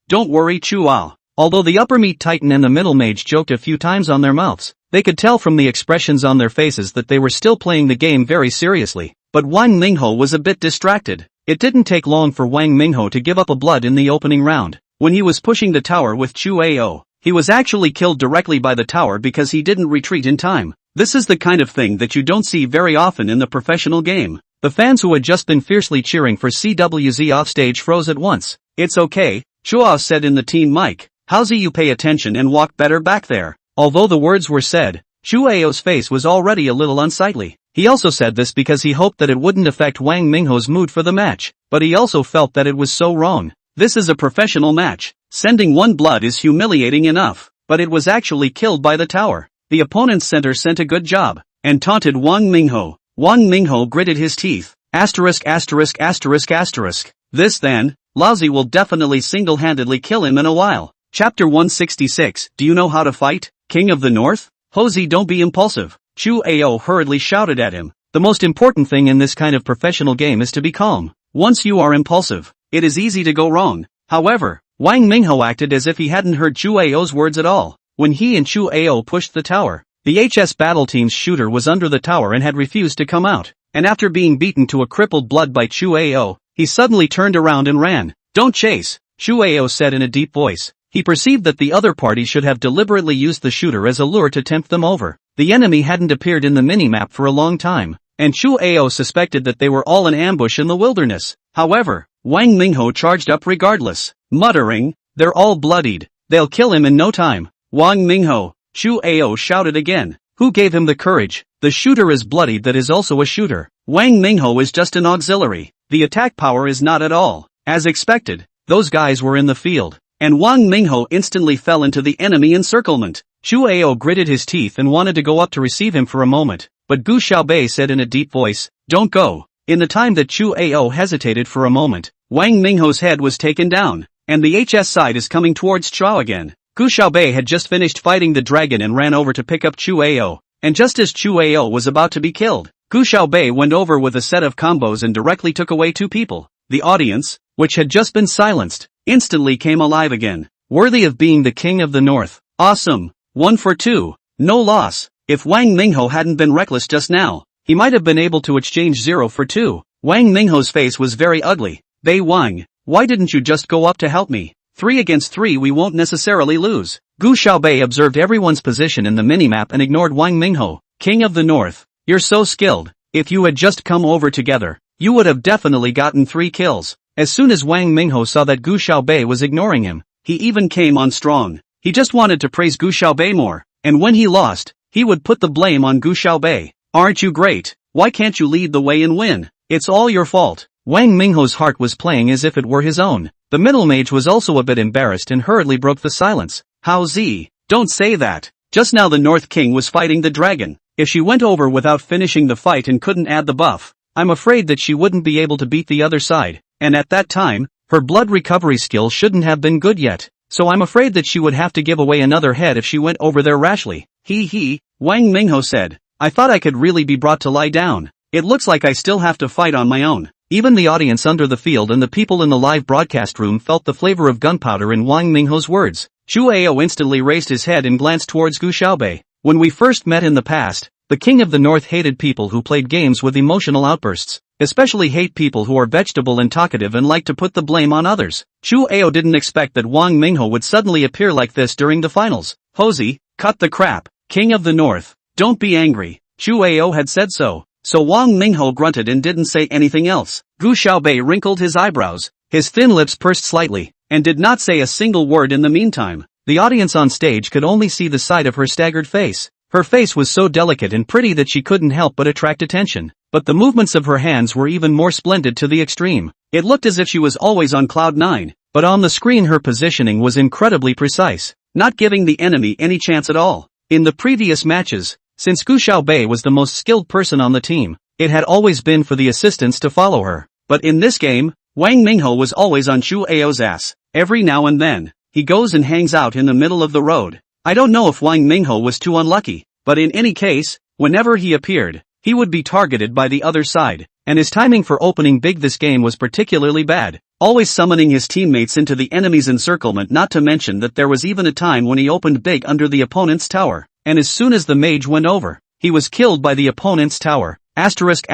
don't worry Chuao. Although the upper meat titan and the middle mage joked a few times on their mouths, they could tell from the expressions on their faces that they were still playing the game very seriously. But Wang Mingho was a bit distracted. It didn't take long for Wang Mingho to give up a blood in the opening round. When he was pushing the tower with Chuao, he was actually killed directly by the tower because he didn't retreat in time. This is the kind of thing that you don't see very often in the professional game. The fans who had just been fiercely cheering for CWZ offstage froze at once. It's okay, Chuao said in the team mic. Howsy you pay attention and walk better back there. Although the words were said, Chuao's face was already a little unsightly. He also said this because he hoped that it wouldn't affect Wang Mingho's mood for the match, but he also felt that it was so wrong. This is a professional match. Sending one blood is humiliating enough, but it was actually killed by the tower. The opponent's center sent a good job, and taunted Wang Mingho. Wang Mingho gritted his teeth. Asterisk asterisk asterisk asterisk. This then, Lousy will definitely single-handedly kill him in a while. Chapter 166, Do you know how to fight, King of the North? Hosey, don't be impulsive. Chu Ao hurriedly shouted at him. The most important thing in this kind of professional game is to be calm. Once you are impulsive, it is easy to go wrong. However, Wang Mingho acted as if he hadn't heard Chu Ao's words at all. When he and Chu Ao pushed the tower, the HS battle team's shooter was under the tower and had refused to come out. And after being beaten to a crippled blood by Chu Ao, he suddenly turned around and ran. Don't chase, Chu Ao said in a deep voice. He perceived that the other party should have deliberately used the shooter as a lure to tempt them over. The enemy hadn't appeared in the minimap for a long time, and Chu Ao suspected that they were all in ambush in the wilderness. However, Wang Mingho charged up regardless, muttering, "They're all bloodied. They'll kill him in no time." Wang Mingho, Chu Ao shouted again. Who gave him the courage? The shooter is bloodied that is also a shooter. Wang Mingho is just an auxiliary. The attack power is not at all. As expected, those guys were in the field, and Wang Mingho instantly fell into the enemy encirclement. Chu Ao gritted his teeth and wanted to go up to receive him for a moment, but Gu Xiaobei said in a deep voice, "Don't go." In the time that Chu Ao hesitated for a moment, Wang Mingho's head was taken down, and the HS side is coming towards Chao again. Gu Xiaobei had just finished fighting the dragon and ran over to pick up Chu Ao, and just as Chu Ao was about to be killed, Gu Xiaobei went over with a set of combos and directly took away two people. The audience, which had just been silenced, instantly came alive again. Worthy of being the king of the north. Awesome. 1 for 2. No loss. If Wang Mingho hadn't been reckless just now, he might have been able to exchange 0 for 2. Wang Mingho's face was very ugly. Bei Wang, why didn't you just go up to help me? 3 against 3 we won't necessarily lose. Gu Xiaobei observed everyone's position in the minimap and ignored Wang Mingho. King of the north. You're so skilled. If you had just come over together, you would have definitely gotten 3 kills. As soon as Wang Mingho saw that Gu Xiaobei was ignoring him, he even came on strong. He just wanted to praise Gu Xiaobei more, and when he lost, he would put the blame on Gu Xiaobei. Aren't you great? Why can't you lead the way and win? It's all your fault. Wang Mingho's heart was playing as if it were his own. The middle mage was also a bit embarrassed and hurriedly broke the silence. How Z? Don't say that. Just now the North King was fighting the dragon. If she went over without finishing the fight and couldn't add the buff, I'm afraid that she wouldn't be able to beat the other side, and at that time, her blood recovery skill shouldn't have been good yet. So I'm afraid that she would have to give away another head if she went over there rashly. Wang Mingho said. I thought I could really be brought to lie down. It looks like I still have to fight on my own. Even the audience under the field and the people in the live broadcast room felt the flavor of gunpowder in Wang Mingho's words. Chu Ao instantly raised his head and glanced towards Gu Xiaobei. When we first met in the past, the king of the north hated people who played games with emotional outbursts, especially hate people who are vegetable and talkative and like to put the blame on others. Chu Ao didn't expect that Wang Mingho would suddenly appear like this during the finals. Hosey, cut the crap. King of the north, don't be angry. Chu Ao had said so. So Wang Mingho grunted and didn't say anything else. Gu Xiaobei wrinkled his eyebrows, his thin lips pursed slightly, and did not say a single word in the meantime. The audience on stage could only see the side of her staggered face. Her face was so delicate and pretty that she couldn't help but attract attention, but the movements of her hands were even more splendid to the extreme. It looked as if she was always on cloud 9, but on the screen her positioning was incredibly precise, not giving the enemy any chance at all. In the previous matches, since Gu Xiaobei was the most skilled person on the team, it had always been for the assistants to follow her. But in this game, Wang Mingho was always on Chu Ao's ass. Every now and then, he goes and hangs out in the middle of the road. I don't know if Wang Mingho was too unlucky, but in any case, whenever he appeared, he would be targeted by the other side, and his timing for opening big this game was particularly bad, always summoning his teammates into the enemy's encirclement, not to mention that there was even a time when he opened big under the opponent's tower, and as soon as the mage went over, he was killed by the opponent's tower. Asterisk.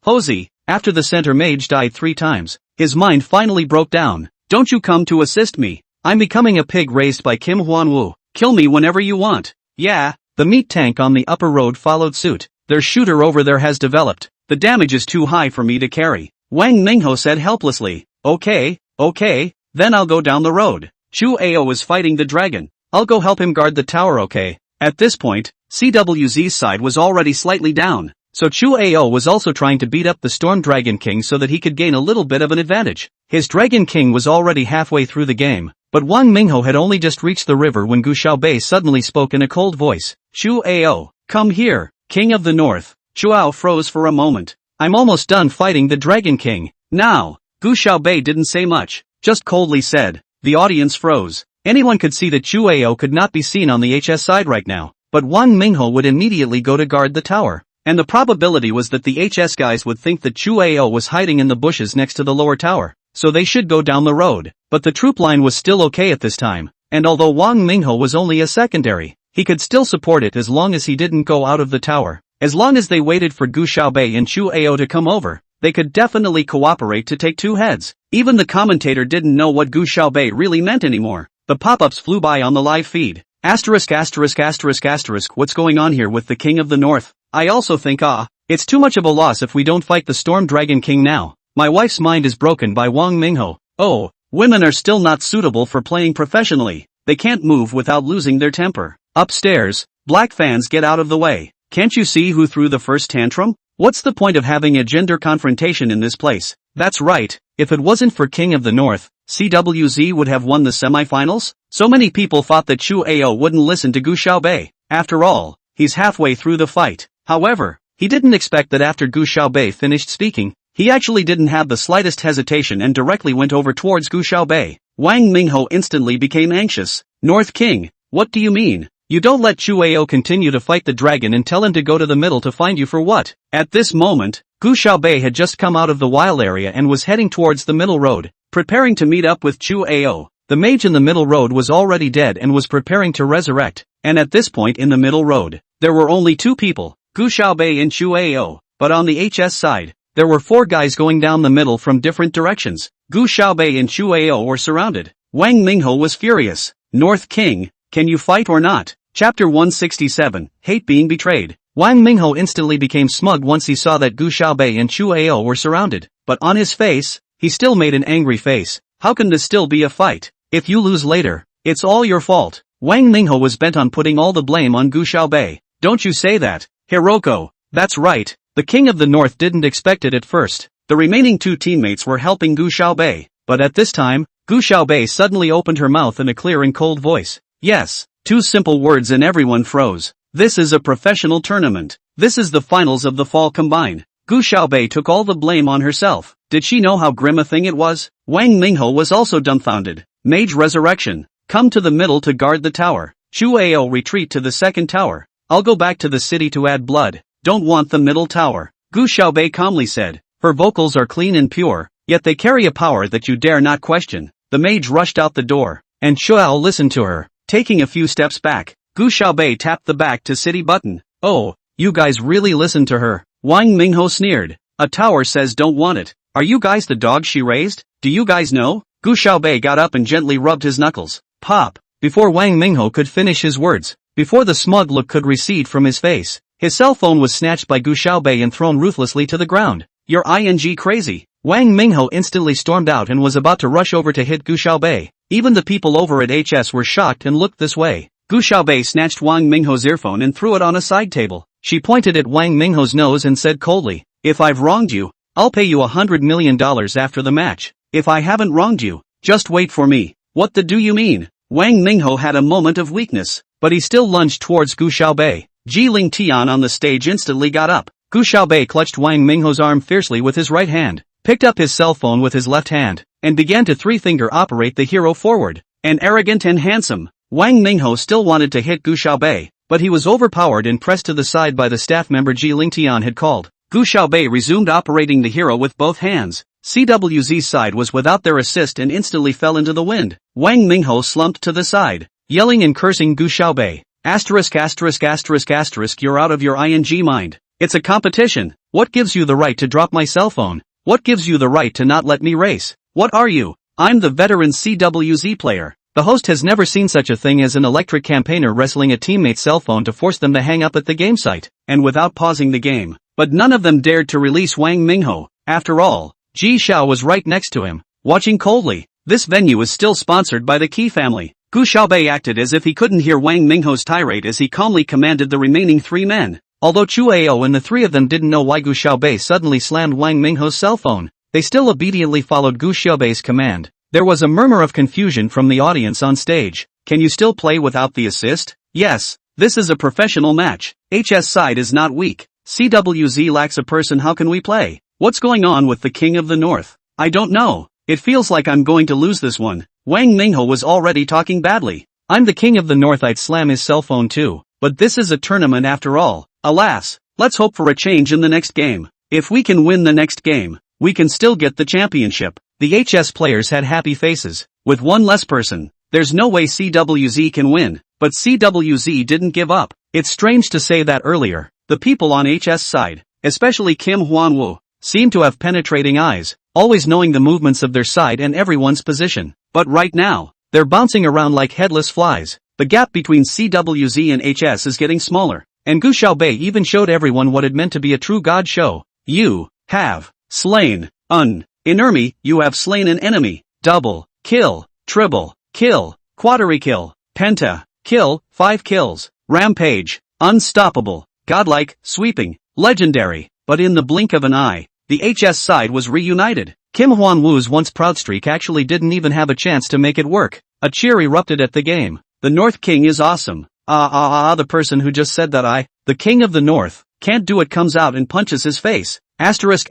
Hosey, after the center mage died 3 times, his mind finally broke down. Don't you come to assist me. I'm becoming a pig raised by Kim Huanwu. Kill me whenever you want. Yeah. The meat tank on the upper road followed suit. Their shooter over there has developed. The damage is too high for me to carry. Wang Mingho said helplessly. Okay, then I'll go down the road. Chu Ao is fighting the dragon. I'll go help him guard the tower, okay? At this point, CWZ's side was already slightly down, so Chu Ao was also trying to beat up the Storm Dragon King so that he could gain a little bit of an advantage. His Dragon King was already halfway through the game, but Wang Mingho had only just reached the river when Gu Xiaobei suddenly spoke in a cold voice. Chu Ao, come here, King of the North. Chu Ao froze for a moment. I'm almost done fighting the Dragon King. Now. Gu Xiaobei didn't say much, just coldly said. The audience froze. Anyone could see that Chu Ao could not be seen on the HS side right now, but Wang Mingho would immediately go to guard the tower. And the probability was that the HS guys would think that Chu Ao was hiding in the bushes next to the lower tower, so they should go down the road. But the troop line was still okay at this time, and although Wang Mingho was only a secondary, he could still support it as long as he didn't go out of the tower. As long as they waited for Gu Xiaobei and Chu Ao to come over, they could definitely cooperate to take two heads. Even the commentator didn't know what Gu Xiaobei really meant anymore. The pop-ups flew by on the live feed. Asterisk asterisk asterisk asterisk, what's going on here with the King of the North? I also think it's too much of a loss if we don't fight the Storm Dragon King now. My wife's mind is broken by Wang Mingho. Oh, women are still not suitable for playing professionally. They can't move without losing their temper. Upstairs, black fans get out of the way. Can't you see who threw the first tantrum? What's the point of having a gender confrontation in this place? That's right, if it wasn't for King of the North, CWZ would have won the semifinals? So many people thought that Chu Ao wouldn't listen to Gu Xiaobei. After all, he's halfway through the fight. However, he didn't expect that after Gu Xiaobei finished speaking, he actually didn't have the slightest hesitation and directly went over towards Gu Xiaobei. Wang Mingho instantly became anxious. North King, what do you mean? You don't let Chu Ao continue to fight the dragon and tell him to go to the middle to find you for what? At this moment, Gu Xiaobei had just come out of the wild area and was heading towards the middle road, preparing to meet up with Chu Ao. The mage in the middle road was already dead and was preparing to resurrect, and at this point in the middle road, there were only two people, Gu Xiaobei and Chu Ao, but on the HS side, there were four guys going down the middle from different directions. Gu Xiaobei and Chu Ao were surrounded. Wang Mingho was furious. North King, can you fight or not? Chapter 167, Hate Being Betrayed. Wang Mingho instantly became smug once he saw that Gu Xiaobei and Chu Ao were surrounded, but on his face, he still made an angry face. How can this still be a fight? If you lose later, it's all your fault. Wang Mingho was bent on putting all the blame on Gu Xiaobei. Don't you say that, Hiroko. That's right, the King of the North didn't expect it at first. The remaining two teammates were helping Gu Xiaobei, but at this time, Gu Xiaobei suddenly opened her mouth in a clear and cold voice. Yes, two simple words and everyone froze. This is a professional tournament. This is the finals of the fall combine. Gu Xiaobei took all the blame on herself. Did she know how grim a thing it was? Wang Mingho was also dumbfounded. Mage Resurrection. Come to the middle to guard the tower. Chu Ao retreat to the second tower. I'll go back to the city to add blood. Don't want the middle tower. Gu Xiaobei calmly said. Her vocals are clean and pure, yet they carry a power that you dare not question. The mage rushed out the door, and Shuao listened to her. Taking a few steps back, Gu Xiaobei tapped the back to city button. Oh, you guys really listened to her. Wang Mingho sneered. A tower says don't want it. Are you guys the dogs she raised? Do you guys know? Gu Xiaobei got up and gently rubbed his knuckles. Pop! Before Wang Mingho could finish his words, before the smug look could recede from his face, his cell phone was snatched by Gu Xiaobei and thrown ruthlessly to the ground. You're ing crazy. Wang Mingho instantly stormed out and was about to rush over to hit Gu Xiaobei. Even the people over at HS were shocked and looked this way. Gu Xiaobei snatched Wang Mingho's earphone and threw it on a side table. She pointed at Wang Mingho's nose and said coldly, if I've wronged you, I'll pay you $100 million after the match. If I haven't wronged you, just wait for me. What the do you mean? Wang Mingho had a moment of weakness, but he still lunged towards Gu Xiaobei. Ji Ling Tian on the stage instantly got up. Gu Xiaobei clutched Wang Mingho's arm fiercely with his right hand, picked up his cell phone with his left hand, and began to three-finger operate the hero forward. And arrogant and handsome, Wang Mingho still wanted to hit Gu Xiaobei, but he was overpowered and pressed to the side by the staff member Ji Ling Tian had called. Gu Xiaobei resumed operating the hero with both hands. CWZ's side was without their assist and instantly fell into the wind. Wang Mingho slumped to the side, yelling and cursing Gu Xiaobei. Asterisk asterisk asterisk asterisk, you're out of your ing mind. It's a competition. What gives you the right to drop my cell phone? What gives you the right to not let me race? What are you? I'm the veteran CWZ player. The host has never seen such a thing as an electric campaigner wrestling a teammate's cell phone to force them to hang up at the game site, and without pausing the game. But none of them dared to release Wang Mingho. After all, Ji Xiao was right next to him, watching coldly. This venue is still sponsored by the Qi family. Gu Xiaobei acted as if he couldn't hear Wang Mingho's tirade as he calmly commanded the remaining three men. Although Chu Ao and the three of them didn't know why Gu Xiaobei suddenly slammed Wang Mingho's cell phone, they still obediently followed Gu Xiaobei's command. There was a murmur of confusion from the audience on stage. Can you still play without the assist? Yes, this is a professional match. HS side is not weak. CWZ lacks a person. How can we play? What's going on with the King of the North? I don't know. It feels like I'm going to lose this one. Wang Mingho was already talking badly. I'm the King of the North. I'd slam his cell phone too. but this is a tournament after all. Alas, let's hope for a change in the next game. If we can win the next game, we can still get the championship. The HS players had happy faces. With one less person, there's no way CWZ can win, but CWZ didn't give up. It's strange to say that earlier. The people on HS side, especially Kim Hwan-woo, seem to have penetrating eyes, always knowing the movements of their side and everyone's position. But right now, they're bouncing around like headless flies. The gap between CWZ and HS is getting smaller, and Gu Xiaobei even showed everyone what it meant to be a true god show. You have slain an enemy, you have slain an enemy. Double kill, triple kill, quadrikill, penta kill, 5 kills, rampage, unstoppable, godlike, sweeping, legendary. But in the blink of an eye, the HS side was reunited. Kim Hwan-woo's once proud streak actually didn't even have a chance to make it work. A cheer erupted at the game. The North King is awesome. The person who just said that the King of the North, can't do it comes out and punches his face. Asterisk.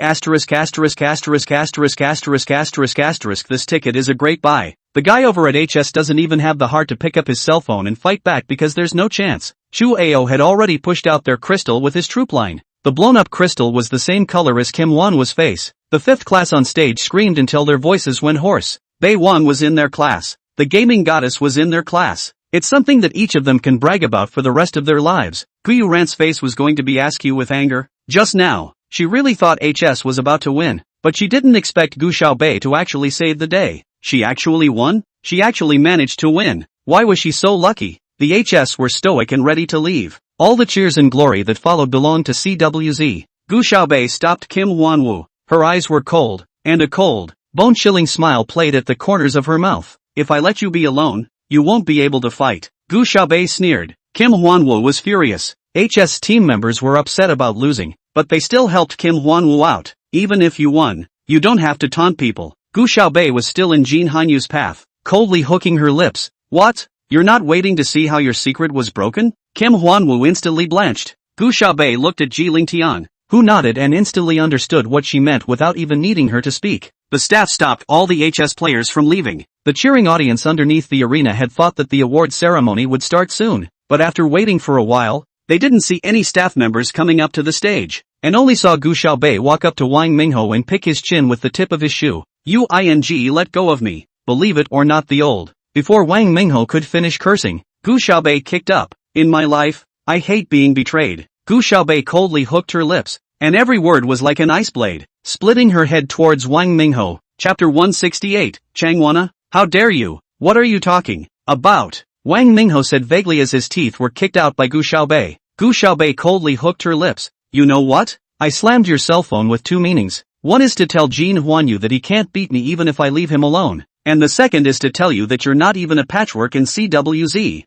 This ticket is a great buy. The guy over at HS doesn't even have the heart to pick up his cell phone and fight back because there's no chance. Chu Ao had already pushed out their crystal with his troop line. The blown-up crystal was the same color as Kim Hwan-woo's face. The 5th class on stage screamed until their voices went hoarse. Bei Wan was in their class. The gaming goddess was in their class. It's something that each of them can brag about for the rest of their lives. Guyu Ran's face was going to be askew with anger. Just now, she really thought HS was about to win, but she didn't expect Gu Xiaobei to actually save the day. She actually won? She actually managed to win. Why was she so lucky? The HS were stoic and ready to leave. All the cheers and glory that followed belonged to CWZ. Gu Xiaobei stopped Kim Hwan-woo. Her eyes were cold, and a cold, bone-chilling smile played at the corners of her mouth. If I let you be alone, you won't be able to fight. Gu Xiaobei sneered. Kim Hwan-woo was furious. HS team members were upset about losing, but they still helped Kim Hwan-woo out. Even if you won, you don't have to taunt people. Gu Xiaobei was still in Jin Hanyu's path, coldly hooking her lips. What? You're not waiting to see how your secret was broken? Kim Hwan-woo instantly blanched. Gu Xiaobei looked at Ji Lingtian, who nodded and instantly understood what she meant without even needing her to speak. The staff stopped all the HS players from leaving. The cheering audience underneath the arena had thought that the award ceremony would start soon, but after waiting for a while, they didn't see any staff members coming up to the stage, and only saw Gu Xiaobei walk up to Wang Mingho and pick his chin with the tip of his shoe. Let go of me, believe it or not the old. Before Wang Mingho could finish cursing, Gu Xiaobei kicked up. In my life, I hate being betrayed. Gu Xiaobei coldly hooked her lips, and every word was like an ice blade, splitting her head towards Wang Mingho. Chapter 168, Changwana, how dare you? What are you talking about? Wang Mingho said vaguely as his teeth were kicked out by Gu Xiaobei. Gu Xiaobei coldly hooked her lips. You know what? I slammed your cell phone with 2 meanings. One is to tell Jin Huanyu that he can't beat me even if I leave him alone. And the second is to tell you that you're not even a patchwork in CWZ.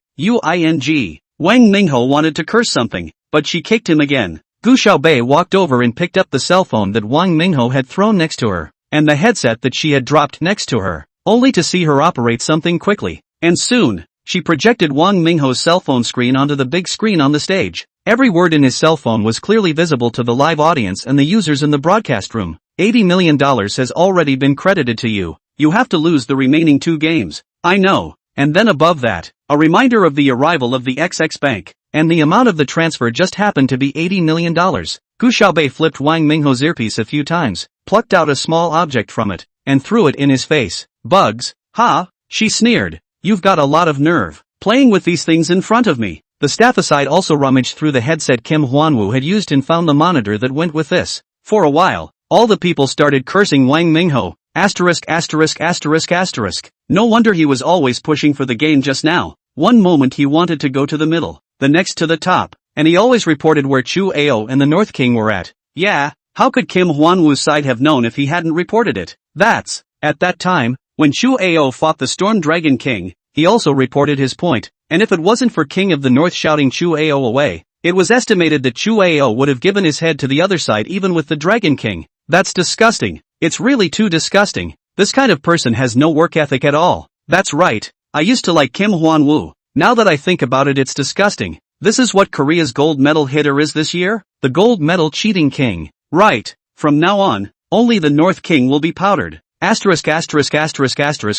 Wang Mingho wanted to curse something, but she kicked him again. Gu Xiaobei walked over and picked up the cell phone that Wang Mingho had thrown next to her, and the headset that she had dropped next to her, only to see her operate something quickly. And soon, she projected Wang Mingho's cell phone screen onto the big screen on the stage. Every word in his cell phone was clearly visible to the live audience and the users in the broadcast room. $80 million has already been credited to you. You have to lose the remaining 2 games. I know. And then above that, a reminder of the arrival of the XX Bank. And the amount of the transfer just happened to be $80 million. Gu Xiaobei flipped Wang Mingho's earpiece a few times, plucked out a small object from it, and threw it in his face. Bugs? Ha? She sneered. You've got a lot of nerve, playing with these things in front of me. The staff aside also rummaged through the headset Kim Hwan-woo had used and found the monitor that went with this. For a while, all the people started cursing Wang Mingho. No wonder he was always pushing for the game just now. One moment he wanted to go to the middle, the next to the top, and he always reported where Chu Ao and the North King were at. Yeah, how could Kim Hwan-woo's side have known if he hadn't reported it? That's, at that time, when Chu Ao fought the Storm Dragon King, he also reported his point, and if it wasn't for King of the North shouting Chu Ao away, it was estimated that Chu Ao would have given his head to the other side even with the Dragon King. That's disgusting. It's really too disgusting. This kind of person has no work ethic at all. That's right. I used to like Kim Hwan-woo. Now that I think about it, it's disgusting. This is what Korea's gold medal hitter is this year? The gold medal cheating king. Right. From now on, only the North King will be powdered. ********.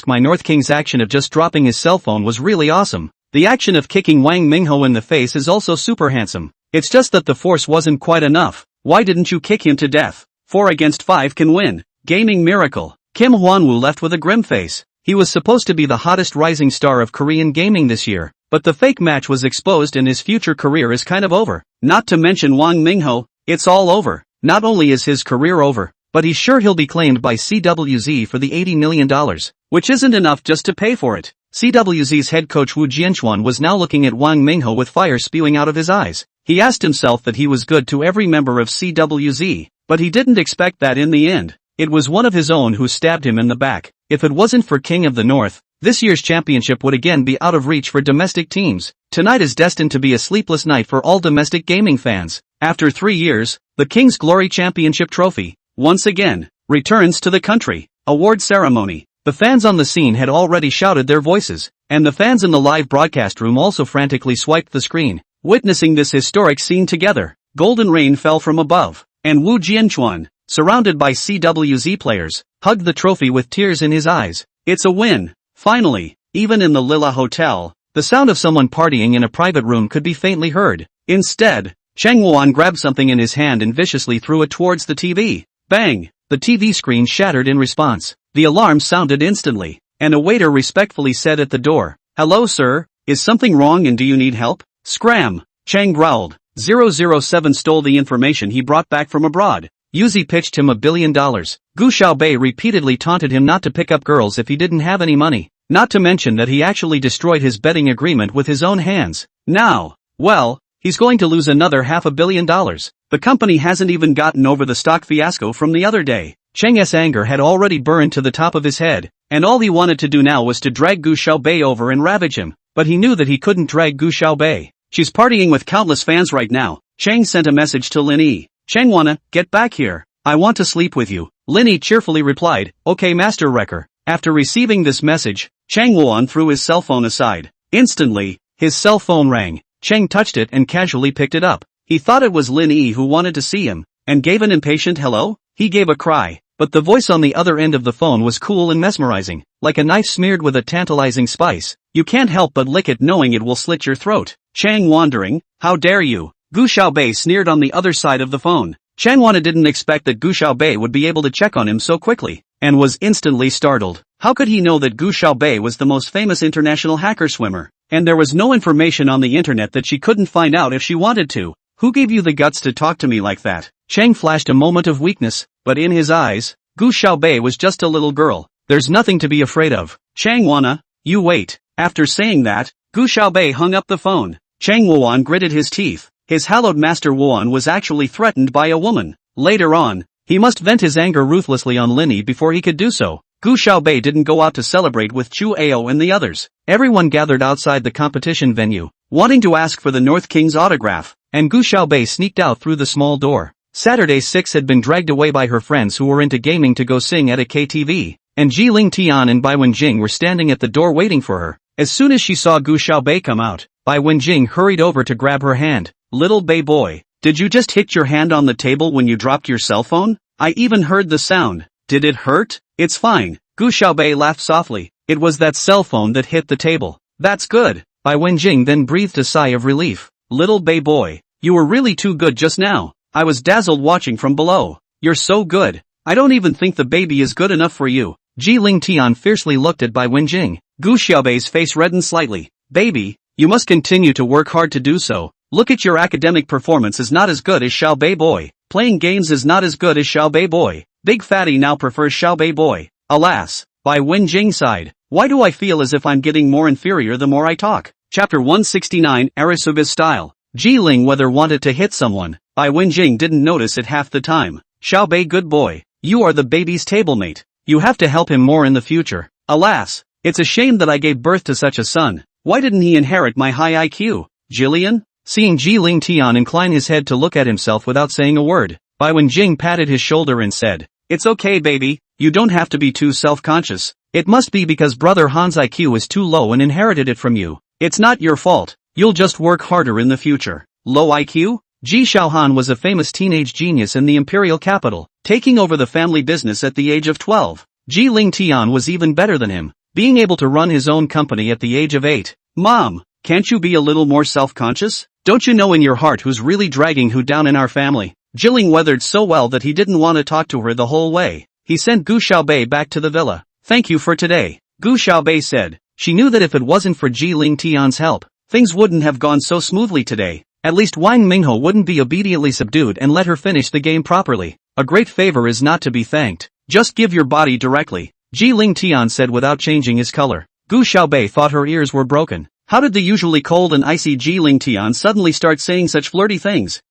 My North King's action of just dropping his cell phone was really awesome. The action of kicking Wang Mingho in the face is also super handsome. It's just that the force wasn't quite enough. Why didn't you kick him to death? 4 against 5 can win. Gaming miracle. Kim Hwanwoo left with a grim face. He was supposed to be the hottest rising star of Korean gaming this year, but the fake match was exposed and his future career is kind of over. Not to mention Wang Mingho, it's all over. Not only is his career over, but he's sure he'll be claimed by CWZ for the $80 million, which isn't enough just to pay for it. CWZ's head coach Woo Jianchuan was now looking at Wang Mingho with fire spewing out of his eyes. He asked himself that he was good to every member of CWZ, but he didn't expect that in the end. It was one of his own who stabbed him in the back. If it wasn't for King of the North, this year's championship would again be out of reach for domestic teams. Tonight is destined to be a sleepless night for all domestic gaming fans. After 3 years, the King's Glory Championship trophy, once again, returns to the country. Award ceremony. The fans on the scene had already shouted their voices, and the fans in the live broadcast room also frantically swiped the screen, witnessing this historic scene together. Golden rain fell from above, and Woo Jianchuan, surrounded by CWZ players, hugged the trophy with tears in his eyes. It's a win. Finally, even in the Lila Hotel, the sound of someone partying in a private room could be faintly heard. Instead, Chang Won grabbed something in his hand and viciously threw it towards the TV. Bang! The TV screen shattered in response. The alarm sounded instantly, and a waiter respectfully said at the door, "Hello sir, is something wrong and do you need help?" Scram! Chang growled. 007 stole the information he brought back from abroad. Yuzi pitched him $1 billion. Gu Xiaobei repeatedly taunted him not to pick up girls if he didn't have any money. Not to mention that he actually destroyed his betting agreement with his own hands. Now, well, he's going to lose another $500 million. The company hasn't even gotten over the stock fiasco from the other day. Cheng's anger had already burned to the top of his head, and all he wanted to do now was to drag Gu Xiaobei over and ravage him. But he knew that he couldn't drag Gu Xiaobei. She's partying with countless fans right now. Cheng sent a message to Lin Yi. "Chengwana, get back here. I want to sleep with you." Lin Yi cheerfully replied, "Okay Master Wrecker." After receiving this message, Chang Won threw his cell phone aside. Instantly, his cell phone rang. Cheng touched it and casually picked it up. He thought it was Lin Yi who wanted to see him, and gave an impatient hello. He gave a cry, but the voice on the other end of the phone was cool and mesmerizing, like a knife smeared with a tantalizing spice. You can't help but lick it knowing it will slit your throat. Chang wondering, "How dare you?" Gu Xiaobei sneered on the other side of the phone. Changwana didn't expect that Gu Xiaobei would be able to check on him so quickly, and was instantly startled. How could he know that Gu Xiaobei was the most famous international hacker swimmer? And there was no information on the internet that she couldn't find out if she wanted to. Who gave you the guts to talk to me like that? Chang flashed a moment of weakness, but in his eyes, Gu Xiaobei was just a little girl. There's nothing to be afraid of. Changwana, you wait. After saying that, Gu Xiaobei hung up the phone. Chang Wuan gritted his teeth. His hallowed master Wuan was actually threatened by a woman. Later on, he must vent his anger ruthlessly on Lin Yi before he could do so. Gu Xiaobei didn't go out to celebrate with Chu Ao and the others. Everyone gathered outside the competition venue, wanting to ask for the North King's autograph, and Gu Xiaobei sneaked out through the small door. Saturday 6 had been dragged away by her friends who were into gaming to go sing at a KTV, and Ji Ling Tian and Bai Wenjing were standing at the door waiting for her. As soon as she saw Gu Xiaobei come out, Bai Wenjing hurried over to grab her hand. "Little Bei boy, did you just hit your hand on the table when you dropped your cell phone? I even heard the sound. Did it hurt?" "It's fine." Gu Xiaobei laughed softly. "It was that cell phone that hit the table." "That's good." Bai Wenjing then breathed a sigh of relief. "Little Bei boy, you were really too good just now. I was dazzled watching from below. You're so good. I don't even think the baby is good enough for you." Ji Ling Tian fiercely looked at Bai Wenjing. Gu Xiaobei's face reddened slightly. "Baby, you must continue to work hard to do so. Look at your academic performance is not as good as Xiaobei boy. Playing games is not as good as Xiaobei boy. Big Fatty now prefers Xiaobei boy." Alas, Bai Wenjing sighed. "Why do I feel as if I'm getting more inferior the more I talk?" Chapter 169, Arisubi's style. Ji Ling whether wanted to hit someone, Bai Wenjing didn't notice it half the time. "Xiaobei good boy, you are the baby's tablemate. You have to help him more in the future. Alas, it's a shame that I gave birth to such a son. Why didn't he inherit my high IQ? Jillian?" Seeing Ji Ling Tian incline his head to look at himself without saying a word, Bai Wenjing patted his shoulder and said, "It's okay baby, you don't have to be too self-conscious. It must be because brother Han's IQ is too low and inherited it from you. It's not your fault, you'll just work harder in the future." Low IQ? Ji Xiaohan was a famous teenage genius in the imperial capital, taking over the family business at the age of 12. Ji Ling Tian was even better than him, being able to run his own company at the age of 8. "Mom, Can't you be a little more self-conscious? Don't you know in your heart who's really dragging who down in our family? Jilling weathered so well that he didn't want to talk to her the whole way. He sent Gu Xiaobei back to the villa. Thank you for today, Gu Xiaobei said. She knew that if it wasn't for Ji Ling Tian's help, things wouldn't have gone so smoothly today. At least Wang Minghe wouldn't be obediently subdued and let her finish the game properly. A great favor is not to be thanked. Just give your body directly, Ji Ling Tian said without changing his color. Gu Xiaobei thought her ears were broken. How did the usually cold and icy Ji Ling Tian suddenly start saying such flirty things?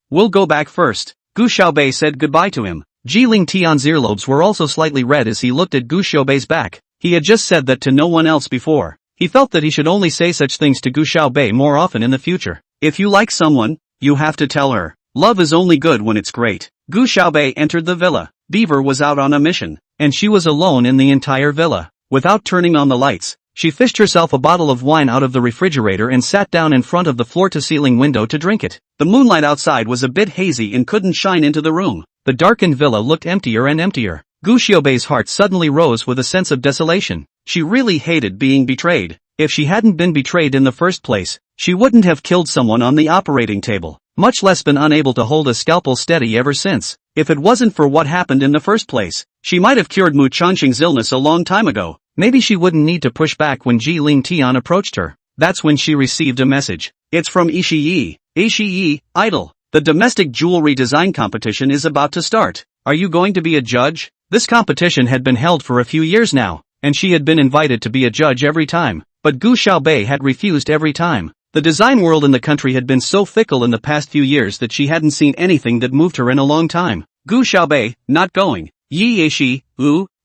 We'll go back first. Gu Xiaobei said goodbye to him. Ji Ling Tian's earlobes were also slightly red as he looked at Gu Xiaobei's back. He had just said that to no one else before. He felt that he should only say such things to Gu Xiaobei more often in the future. If you like someone, you have to tell her. Love is only good when it's great. Gu Xiaobei entered the villa. Beaver was out on a mission, and she was alone in the entire villa. Without turning on the lights, she fished herself a bottle of wine out of the refrigerator and sat down in front of the floor-to-ceiling window to drink it. The moonlight outside was a bit hazy and couldn't shine into the room. The darkened villa looked emptier and emptier. Gu Xiaobei's heart suddenly rose with a sense of desolation. She really hated being betrayed. If she hadn't been betrayed in the first place, she wouldn't have killed someone on the operating table, much less been unable to hold a scalpel steady ever since. If it wasn't for what happened in the first place, she might have cured Mu Changqing's illness a long time ago. Maybe she wouldn't need to push back when Ji Ling Tian approached her. That's when she received a message. It's from Ishiyi. Ishiyi, idol. The domestic jewelry design competition is about to start. Are you going to be a judge? This competition had been held for a few years now, and she had been invited to be a judge every time, but Gu Xiaobei had refused every time. The design world in the country had been so fickle in the past few years that she hadn't seen anything that moved her in a long time. Gu Xiaobei, not going. Yi Yishi,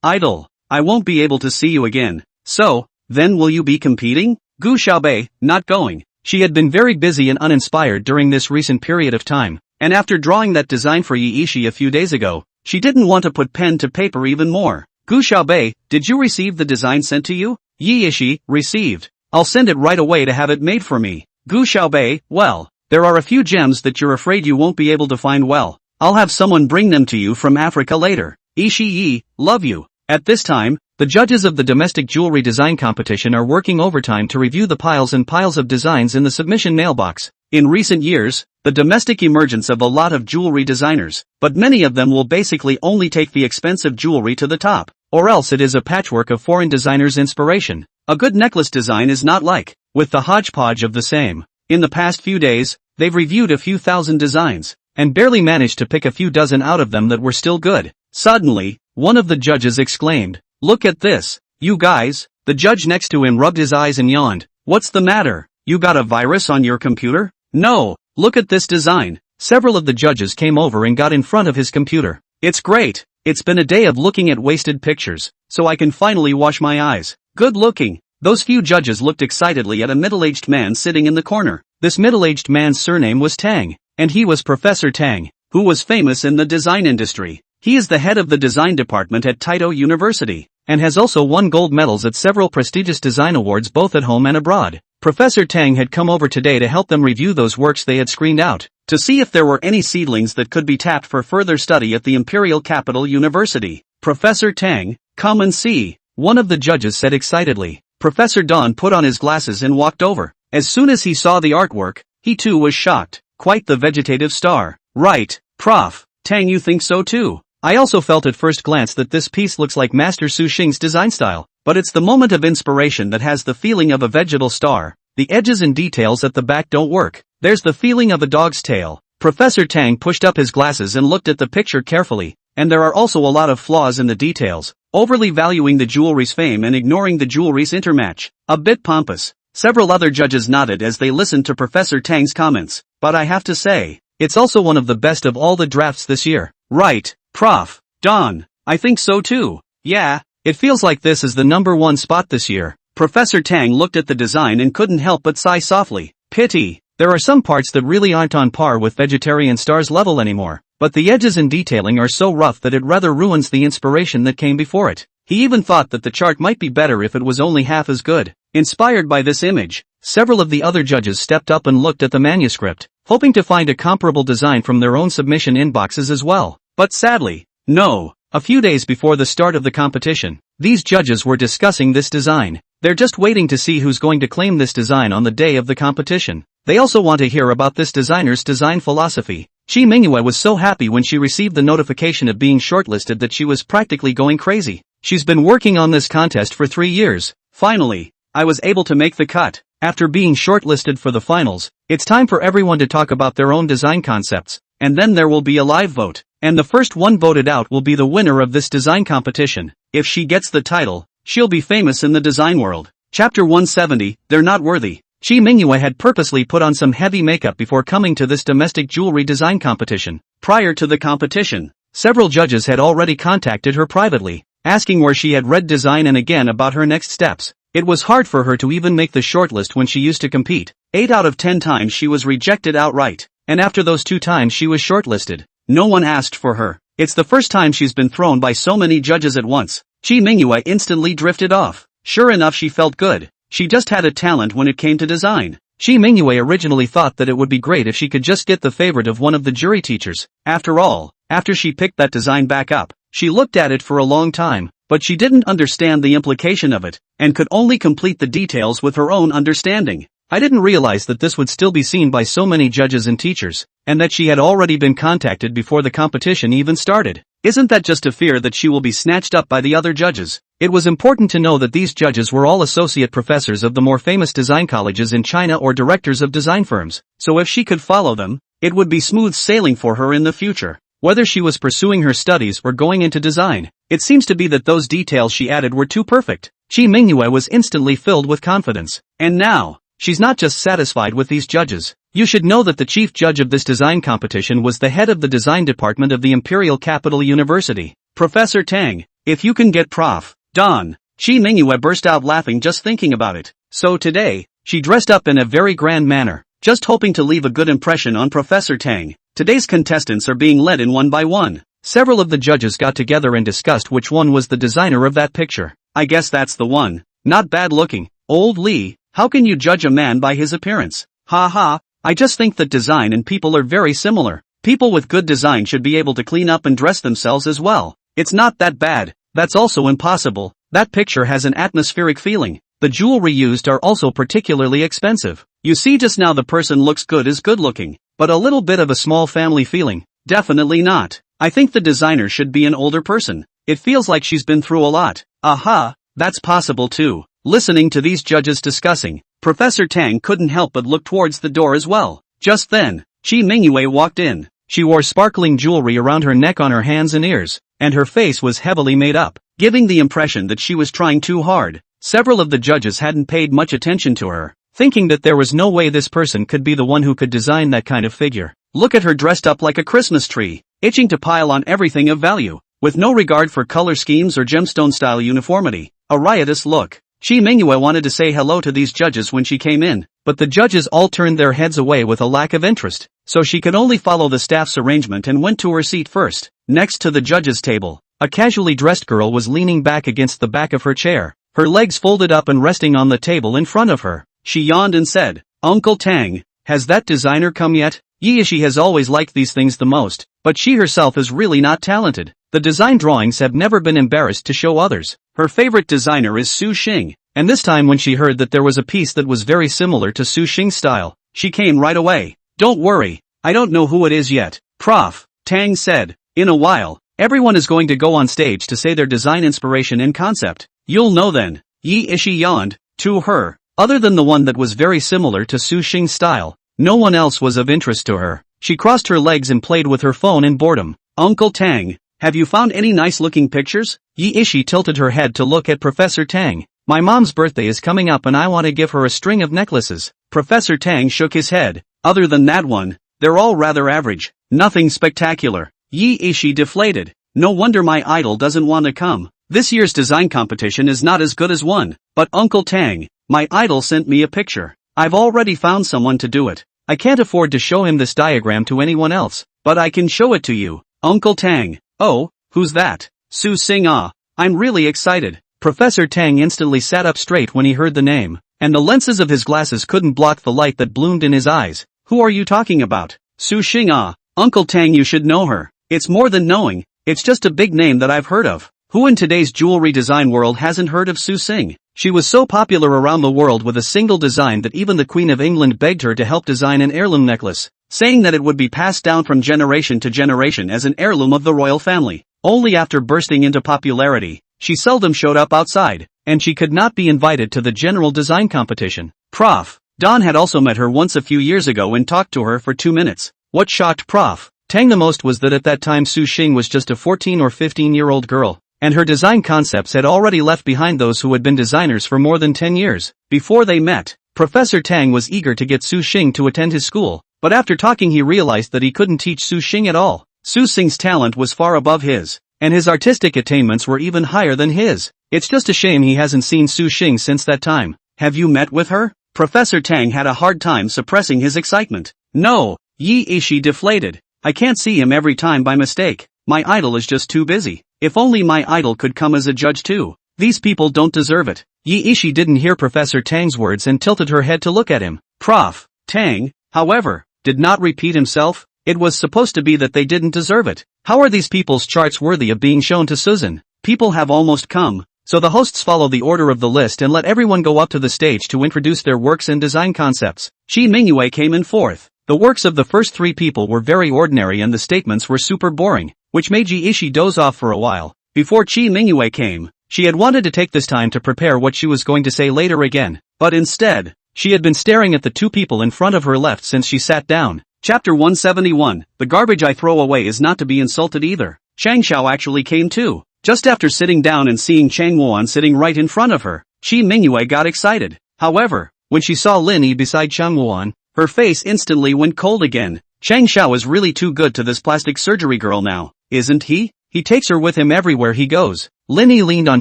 idol. I won't be able to see you again. So, then will you be competing? Gu Xiaobei, not going. She had been very busy and uninspired during this recent period of time, and after drawing that design for Yi Yishi a few days ago, she didn't want to put pen to paper even more. Gu Xiaobei, did you receive the design sent to you? Yi Yishi, received. I'll send it right away to have it made for me. Gu Xiaobei, well, there are a few gems that you're afraid you won't be able to find well. I'll have someone bring them to you from Africa later. Ishiyi, love you. At this time, the judges of the domestic jewelry design competition are working overtime to review the piles and piles of designs in the submission mailbox. In recent years, the domestic emergence of a lot of jewelry designers, but many of them will basically only take the expensive jewelry to the top, or else it is a patchwork of foreign designers' inspiration. A good necklace design is not like, with the hodgepodge of the same. In the past few days, they've reviewed a few thousand designs, and barely managed to pick a few dozen out of them that were still good. Suddenly, one of the judges exclaimed, "Look at this, you guys." The judge next to him rubbed his eyes and yawned. "What's the matter? You got a virus on your computer?" "No, look at this design." Several of the judges came over and got in front of his computer. "It's great. It's been a day of looking at wasted pictures, so I can finally wash my eyes. Good looking." Those few judges looked excitedly at a middle-aged man sitting in the corner. This middle-aged man's surname was Tang, and he was Professor Tang, who was famous in the design industry. He is the head of the design department at Taito University, and has also won gold medals at several prestigious design awards both at home and abroad. Professor Tang had come over today to help them review those works they had screened out, to see if there were any seedlings that could be tapped for further study at the Imperial Capital University. "Professor Tang, come and see," one of the judges said excitedly. Professor Don put on his glasses and walked over. As soon as he saw the artwork, he too was shocked. Quite the vegetative star. "Right, Prof. Tang, you think so too? I also felt at first glance that this piece looks like Master Su Xing's design style, but it's the moment of inspiration that has the feeling of a vegetal star. The edges and details at the back don't work. There's the feeling of a dog's tail." Professor Tang pushed up his glasses and looked at the picture carefully, and there are also a lot of flaws in the details, overly valuing the jewelry's fame and ignoring the jewelry's intermatch. A bit pompous. Several other judges nodded as they listened to Professor Tang's comments, but I have to say, it's also one of the best of all the drafts this year. "Right, Prof. Don. I think so too. Yeah, it feels like this is the #1 spot this year." Professor Tang looked at the design and couldn't help but sigh softly. Pity. There are some parts that really aren't on par with Vegetarian Star's level anymore, but the edges and detailing are so rough that it rather ruins the inspiration that came before it. He even thought that the chart might be better if it was only half as good. Inspired by this image, several of the other judges stepped up and looked at the manuscript, hoping to find a comparable design from their own submission inboxes as well. But sadly, no. A few days before the start of the competition, these judges were discussing this design. They're just waiting to see who's going to claim this design on the day of the competition. They also want to hear about this designer's design philosophy. Chi Mingyue was so happy when she received the notification of being shortlisted that she was practically going crazy. She's been working on this contest for 3 years. Finally, I was able to make the cut. After being shortlisted for the finals, it's time for everyone to talk about their own design concepts, and then there will be a live vote, and the first one voted out will be the winner of this design competition. If she gets the title, she'll be famous in the design world. Chapter 170, They're Not Worthy. Chi Mingyue had purposely put on some heavy makeup before coming to this domestic jewelry design competition. Prior to the competition, several judges had already contacted her privately, asking where she had read design and again about her next steps. It was hard for her to even make the shortlist when she used to compete. 8 out of 10 times she was rejected outright, and after those 2 times she was shortlisted, no one asked for her. It's the first time she's been thrown by so many judges at once. Chi Mingyue instantly drifted off. Sure enough, she felt good. She just had a talent when it came to design. Chi Mingyue originally thought that it would be great if she could just get the favorite of one of the jury teachers. After all, after she picked that design back up, she looked at it for a long time, but she didn't understand the implication of it, and could only complete the details with her own understanding. I didn't realize that this would still be seen by so many judges and teachers, and that she had already been contacted before the competition even started. Isn't that just a fear that she will be snatched up by the other judges? It was important to know that these judges were all associate professors of the more famous design colleges in China or directors of design firms, so if she could follow them, it would be smooth sailing for her in the future. Whether she was pursuing her studies or going into design, it seems to be that those details she added were too perfect. Chi Mingyue was instantly filled with confidence. And now, she's not just satisfied with these judges. You should know that the chief judge of this design competition was the head of the design department of the Imperial Capital University, Professor Tang. If you can get Prof. Don. Chi Mingyue burst out laughing just thinking about it. So today, she dressed up in a very grand manner, just hoping to leave a good impression on Professor Tang. Today's contestants are being led in one by one. Several of the judges got together and discussed which one was the designer of that picture. I guess that's the one. Not bad looking. Old Lee, how can you judge a man by his appearance? Ha ha, I just think that design and people are very similar. People with good design should be able to clean up and dress themselves as well. It's not that bad. That's also impossible. That picture has an atmospheric feeling. The jewelry used are also particularly expensive. You see, just now the person looks good is good looking, but a little bit of a small family feeling. Definitely not. I think the designer should be an older person. It feels like she's been through a lot. Aha, that's possible too. Listening to these judges discussing, Professor Tang couldn't help but look towards the door as well. Just then, Chi Mingyue walked in. She wore sparkling jewelry around her neck, on her hands and ears, and her face was heavily made up, giving the impression that she was trying too hard. Several of the judges hadn't paid much attention to her, thinking that there was no way this person could be the one who could design that kind of figure. Look at her, dressed up like a Christmas tree, itching to pile on everything of value, with no regard for color schemes or gemstone-style uniformity. A riotous look. Chi Mingyue wanted to say hello to these judges when she came in, but the judges all turned their heads away with a lack of interest, so she could only follow the staff's arrangement and went to her seat first. Next to the judges' table, a casually dressed girl was leaning back against the back of her chair, her legs folded up and resting on the table in front of her. She yawned and said, "Uncle Tang, has that designer come yet?" She has always liked these things the most, but she herself is really not talented. The design drawings have never been embarrassed to show others. Her favorite designer is Su Xing, and this time when she heard that there was a piece that was very similar to Su Xing's style, she came right away. "Don't worry, I don't know who it is yet," Prof. Tang said. "In a while, everyone is going to go on stage to say their design inspiration and concept. You'll know then." She yawned. To her, other than the one that was very similar to Su Xing's style, no one else was of interest to her. She crossed her legs and played with her phone in boredom. "Uncle Tang, have you found any nice-looking pictures?" She tilted her head to look at Professor Tang. "My mom's birthday is coming up and I want to give her a string of necklaces." Professor Tang shook his head. "Other than that one, they're all rather average. Nothing spectacular." She deflated. "No wonder my idol doesn't want to come. This year's design competition is not as good as one. But Uncle Tang, my idol sent me a picture. I've already found someone to do it. I can't afford to show him this diagram to anyone else, but I can show it to you, Uncle Tang." "Oh, who's that?" "Su Xing. Ah, I'm really excited." Professor Tang instantly sat up straight when he heard the name, and the lenses of his glasses couldn't block the light that bloomed in his eyes. "Who are you talking about?" "Su Xing. Ah, Uncle Tang, you should know her. It's more than knowing, it's just a big name that I've heard of. Who in today's jewelry design world hasn't heard of Su Xing? She was so popular around the world with a single design that even the Queen of England begged her to help design an heirloom necklace, saying that it would be passed down from generation to generation as an heirloom of the royal family. Only after bursting into popularity, she seldom showed up outside, and she could not be invited to the general design competition. Prof. Don had also met her once a few years ago and talked to her for 2 minutes. What shocked Prof. Tang the most was that at that time Su Xing was just a 14 or 15-year-old girl, and her design concepts had already left behind those who had been designers for more than 10 years. Before they met, Professor Tang was eager to get Su Xing to attend his school, but after talking he realized that he couldn't teach Su Xing at all. Su Xing's talent was far above his, and his artistic attainments were even higher than his. It's just a shame he hasn't seen Su Xing since that time. Have you met with her? Professor Tang had a hard time suppressing his excitement. No, Yi Ishi deflated. I can't see him every time by mistake. My idol is just too busy. If only my idol could come as a judge too. These people don't deserve it. Yi Ishi didn't hear Professor Tang's words and tilted her head to look at him. Prof. Tang, however, did not repeat himself. It was supposed to be that they didn't deserve it. How are these people's charts worthy of being shown to Susan? People have almost come, so the hosts follow the order of the list and let everyone go up to the stage to introduce their works and design concepts. Qi Mingyue came in fourth. The works of the first 3 people were very ordinary and the statements were super boring, which made Yi Ishi doze off for a while. Before Qi Mingyue came, she had wanted to take this time to prepare what she was going to say later again, but instead, she had been staring at the 2 people in front of her left since she sat down. Chapter 171, The garbage I throw away is not to be insulted either. Chang Xiao actually came too. Just after sitting down and seeing Chang Wuan sitting right in front of her, Qi Mingyue got excited. However, when she saw Lin Yi beside Chang Wuan, her face instantly went cold again. Chang Xiao is really too good to this plastic surgery girl now, isn't he? He takes her with him everywhere he goes. Lin Yi leaned on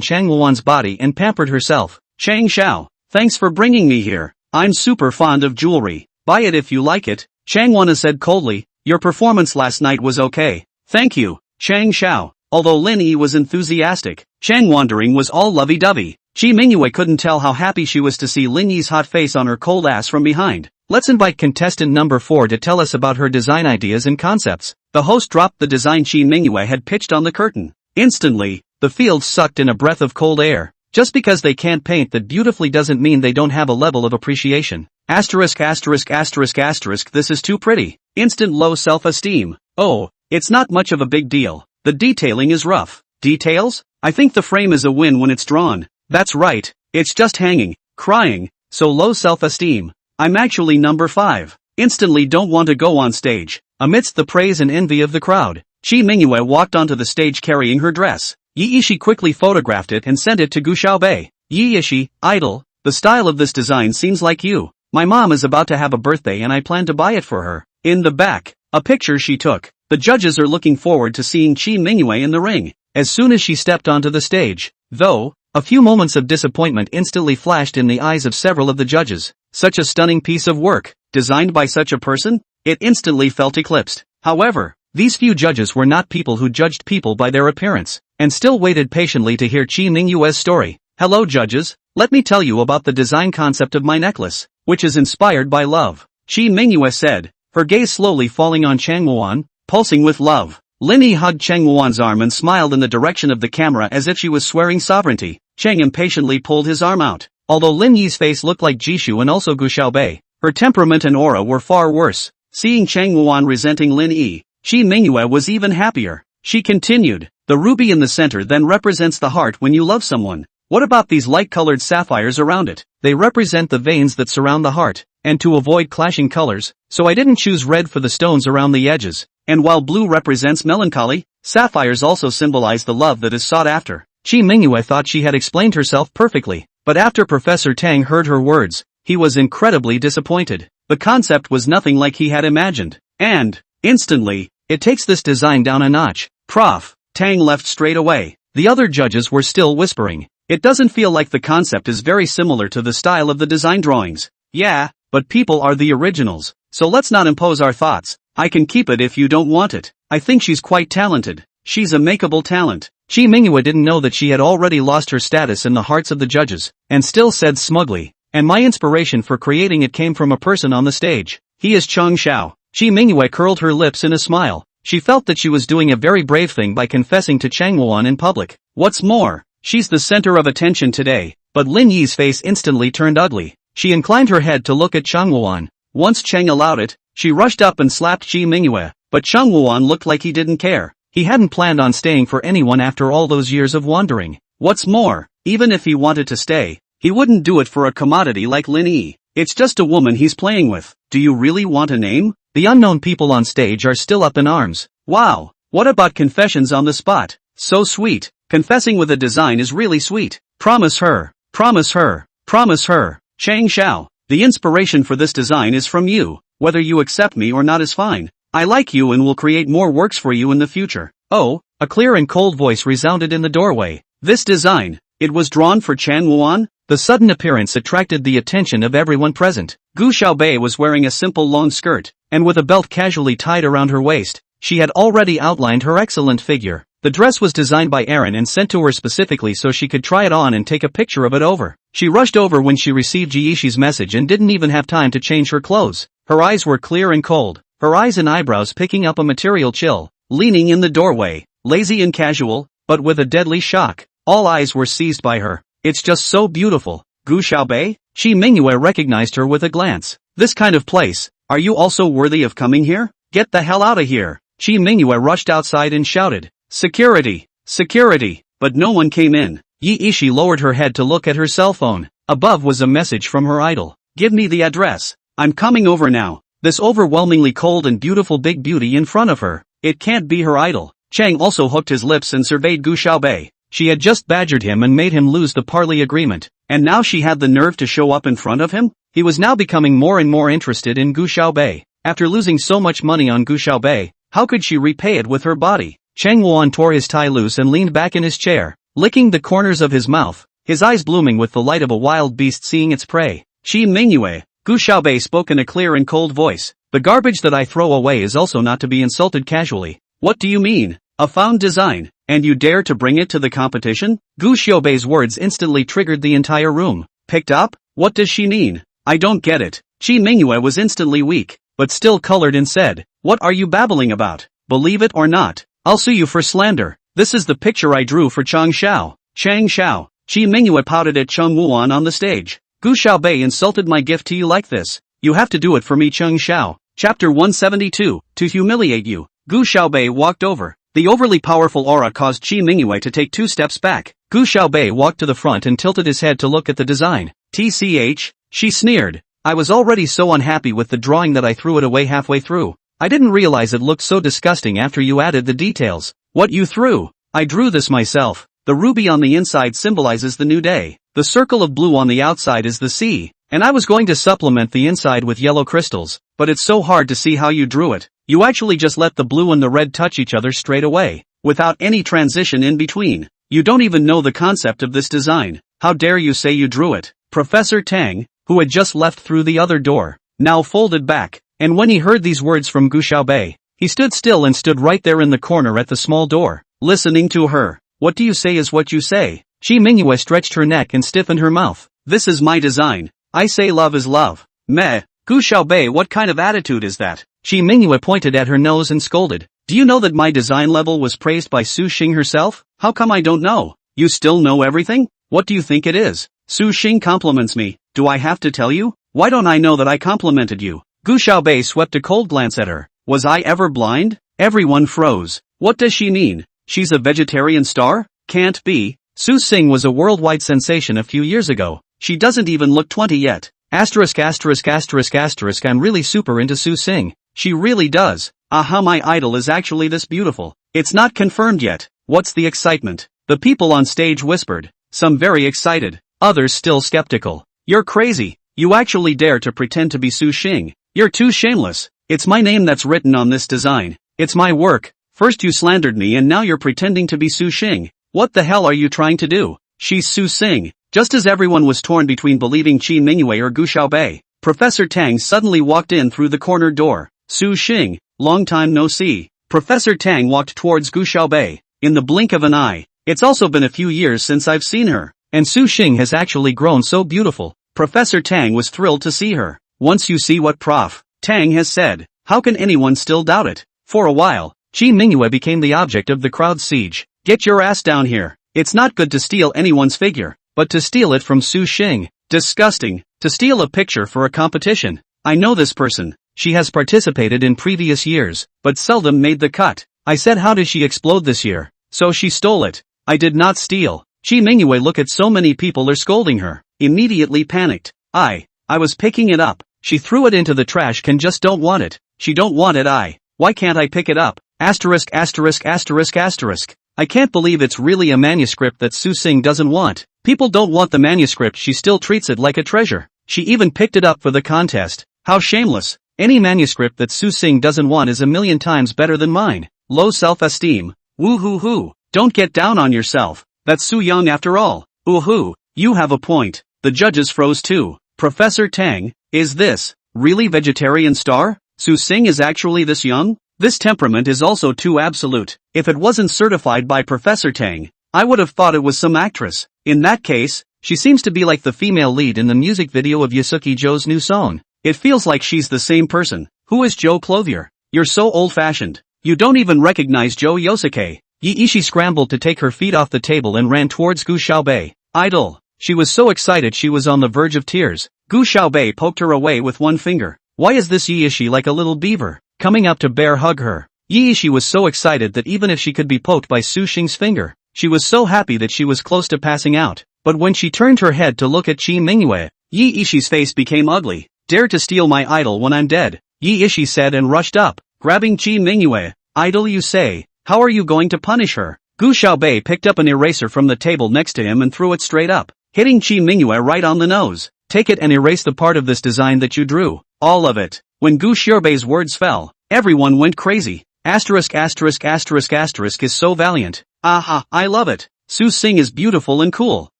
Chang Wuan's body and pampered herself. Chang Xiao, thanks for bringing me here. I'm super fond of jewelry. Buy it if you like it. Chang Wana said coldly. Your performance last night was okay. Thank you, Chang Xiao. Although Lin Yi was enthusiastic, Chang Wandering was all lovey-dovey. Qi Mingyue couldn't tell how happy she was to see Lin Yi's hot face on her cold ass from behind. Let's invite contestant number 4 to tell us about her design ideas and concepts. The host dropped the design Qi Mingyue had pitched on the curtain. Instantly, the field sucked in a breath of cold air. Just because they can't paint that beautifully doesn't mean they don't have a level of appreciation. Asterisk asterisk asterisk asterisk, this is too pretty. Instant low self-esteem. Oh, it's not much of a big deal. The detailing is rough. Details? I think the frame is a win when it's drawn. That's right, it's just hanging, crying, so low self-esteem. I'm actually number 5. Instantly don't want to go on stage. Amidst the praise and envy of the crowd, Qi Mingyue walked onto the stage carrying her dress. Yi Ishi quickly photographed it and sent it to Gu Xiaobei. Yi Ishi, idol, the style of this design seems like you. My mom is about to have a birthday and I plan to buy it for her. In the back, a picture she took. The judges are looking forward to seeing Qi Mingyue in the ring. As soon as she stepped onto the stage, though, a few moments of disappointment instantly flashed in the eyes of several of the judges. Such a stunning piece of work, designed by such a person? It instantly felt eclipsed. However, these few judges were not people who judged people by their appearance, and still waited patiently to hear Qi Mingyue's story. Hello judges, let me tell you about the design concept of my necklace, which is inspired by love. Qi Mingyue said, her gaze slowly falling on Chang Wuan, pulsing with love. Lin Yi hugged Chang Wuan's arm and smiled in the direction of the camera as if she was swearing sovereignty. Chang impatiently pulled his arm out. Although Lin Yi's face looked like Jishu and also Gu Xiaobei, her temperament and aura were far worse. Seeing Chang Wuan resenting Lin Yi, Qi Mingyue was even happier. She continued, the ruby in the center then represents the heart when you love someone. What about these light-colored sapphires around it? They represent the veins that surround the heart, and to avoid clashing colors, so I didn't choose red for the stones around the edges. And while blue represents melancholy, sapphires also symbolize the love that is sought after. Qi Mingyue thought she had explained herself perfectly, but after Professor Tang heard her words, he was incredibly disappointed. The concept was nothing like he had imagined. And, instantly, it takes this design down a notch. Prof. Tang left straight away. The other judges were still whispering. It doesn't feel like the concept is very similar to the style of the design drawings. Yeah, but people are the originals, so let's not impose our thoughts. I can keep it if you don't want it. I think she's quite talented. She's a makeable talent. Qi Mingyue didn't know that she had already lost her status in the hearts of the judges, and still said smugly, and my inspiration for creating it came from a person on the stage. He is Chang Xiao. Qi Mingyue curled her lips in a smile. She felt that she was doing a very brave thing by confessing to Chang Wuan in public. What's more, she's the center of attention today, but but Lin Yi's face instantly turned ugly. She inclined her head to look at Chang Wuan. Once Cheng allowed it, she rushed up and slapped Ji Mingyue, but Chang Wuan looked like he didn't care. He hadn't planned on staying for anyone after all those years of wandering. What's more, even if he wanted to stay, he wouldn't do it for a commodity like Lin Yi. It's just a woman he's playing with. Do you really want a name? The unknown people on stage are still up in arms. Wow, what about confessions on the spot? So sweet. Confessing with a design is really sweet. Promise her. Promise her. Promise her. Chang Xiao, the inspiration for this design is from you. Whether you accept me or not is fine. I like you and will create more works for you in the future. Oh, a clear and cold voice resounded in the doorway. This design, it was drawn for Chan Wuan? The sudden appearance attracted the attention of everyone present. Gu Xiaobei was wearing a simple long skirt, and with a belt casually tied around her waist. She had already outlined her excellent figure. The dress was designed by Aaron and sent to her specifically so she could try it on and take a picture of it over. She rushed over when she received Jiishi's message and didn't even have time to change her clothes. Her eyes were clear and cold, her eyes and eyebrows picking up a material chill. Leaning in the doorway, lazy and casual, but with a deadly shock, all eyes were seized by her. It's just so beautiful. Gu Xiaobei? Shi Mingyue recognized her with a glance. This kind of place, are you also worthy of coming here? Get the hell out of here. Shi Mingyue rushed outside and shouted, "Security! Security!" But no one came in. Yi Ishi lowered her head to look at her cell phone. Above was a message from her idol. "Give me the address. I'm coming over now." This overwhelmingly cold and beautiful big beauty in front of her. It can't be her idol. Chang also hooked his lips and surveyed Gu Xiaobei. She had just badgered him and made him lose the parley agreement, and now she had the nerve to show up in front of him? He was now becoming more and more interested in Gu Xiaobei. After losing so much money on Gu Xiaobei, how could she repay it with her body? Chang Wuan tore his tie loose and leaned back in his chair, licking the corners of his mouth, his eyes blooming with the light of a wild beast seeing its prey. "Shi Mingyue," Gu Xiaobei spoke in a clear and cold voice. "The garbage that I throw away is also not to be insulted casually." "What do you mean? A found design, and you dare to bring it to the competition?" Gu Xiaobei's words instantly triggered the entire room. "Picked up? What does she mean? I don't get it." Shi Mingyue was instantly weak, but still colored and said, "What are you babbling about? Believe it or not, I'll sue you for slander. This is the picture I drew for Chang Xiao." "Chang Xiao," Shi Mingyue pouted at Cheng Wuan on the stage. "Gu Xiaobei insulted my gift to you like this. You have to do it for me, Cheng Xiao." Chapter 172, To Humiliate You. Gu Xiaobei walked over. The overly powerful aura caused Shi Mingyue to take 2 steps back. Gu Xiaobei walked to the front and tilted his head to look at the design. "TCH?" she sneered. "I was already so unhappy with the drawing that I threw it away halfway through. I didn't realize it looked so disgusting after you added the details." "What you threw? I drew this myself. The ruby on the inside symbolizes the new day. The circle of blue on the outside is the sea. And I was going to supplement the inside with yellow crystals, but it's so hard to see how you drew it. You actually just let the blue and the red touch each other straight away, without any transition in between. You don't even know the concept of this design. How dare you say you drew it?" Professor Tang, who had just left through the other door, now folded back, and when he heard these words from Gu Xiaobei, he stood still and stood right there in the corner at the small door, listening to her. "What do you say is what you say." Shi Mingyue stretched her neck and stiffened her mouth. "This is my design. I say love is love." "Meh. Gu Xiaobei, what kind of attitude is that?" Shi Mingyue pointed at her nose and scolded. "Do you know that my design level was praised by Su Xing herself? How come I don't know? You still know everything? What do you think it is? Su Xing compliments me. Do I have to tell you? Why don't I know that I complimented you?" Gu Xiaobei swept a cold glance at her. Was I ever blind? Everyone froze. What does she mean? She's a vegetarian star? Can't be. Su Xing was a worldwide sensation a few years ago. She doesn't even look 20 yet. Asterisk asterisk asterisk asterisk I'm really super into Su Xing. She really does. Aha, my idol is actually this beautiful. It's not confirmed yet. What's the excitement? The people on stage whispered. Some very excited. Others still skeptical. You're crazy. You actually dare to pretend to be Su Xing. You're too shameless. It's my name that's written on this design. It's my work. First you slandered me and now you're pretending to be Su Xing. What the hell are you trying to do? She's Su Xing. Just as everyone was torn between believing Qi Mingyue or Gu Xiaobei, Professor Tang suddenly walked in through the corner door. Su Xing, long time no see. Professor Tang walked towards Gu Xiaobei. In the blink of an eye. It's also been a few years since I've seen her. And Su Xing has actually grown so beautiful. Professor Tang was thrilled to see her. Once you see what Prof. Tang has said, how can anyone still doubt it? For a while, Qi Mingyue became the object of the crowd's siege. Get your ass down here. It's not good to steal anyone's figure. but to steal it from Su Xing. Disgusting. To steal a picture for a competition. I know this person. She has participated in previous years, but seldom made the cut. I said, how does she explode this year? So she stole it. I did not steal. Chi Mingyue, look at so many people are scolding her. Immediately panicked. I was picking it up. She threw it into the trash can, just don't want it. She don't want it. Why can't I pick it up? Asterisk asterisk asterisk asterisk. I can't believe it's really a manuscript that Su Xing doesn't want. People don't want the manuscript, she still treats it like a treasure. She even picked it up for the contest. How shameless. Any manuscript that Su Xing doesn't want is a million times better than mine. Low self-esteem. Woo-hoo-hoo. Don't get down on yourself. That's Su Yang after all. Ooh-hoo. You have a point. The judges froze too. Professor Tang, is this really vegetarian star? Su Xing is actually this young? This temperament is also too absolute. If it wasn't certified by Professor Tang, I would have thought it was some actress. In that case, she seems to be like the female lead in the music video of Yasuki Joe's new song. It feels like she's the same person. Who is Joe Clothier? You're so old-fashioned. You don't even recognize Joe Yosuke. Yi Ishi scrambled to take her feet off the table and ran towards Gu Xiaobei. Idol. She was so excited she was on the verge of tears. Gu Xiaobei poked her away with one finger. Why is this Yi Ishi like a little beaver, coming up to bear hug her? Yi Ishi was so excited that even if she could be poked by Su Xing's finger, she was so happy that she was close to passing out. But when she turned her head to look at Chi Mingyue, Yi Ishi's face became ugly. Dare to steal my idol when I'm dead, Yi Ishi said and rushed up, grabbing Chi Mingyue. Idol, you say? How are you going to punish her? Gu Xiaobei picked up an eraser from the table next to him and threw it straight up, hitting Chi Mingyue right on the nose. Take it and erase the part of this design that you drew. All of it. When Gu Xiaobei's words fell, everyone went crazy. Asterisk asterisk asterisk asterisk is so valiant. Aha, I love it. Su Xing is beautiful and cool.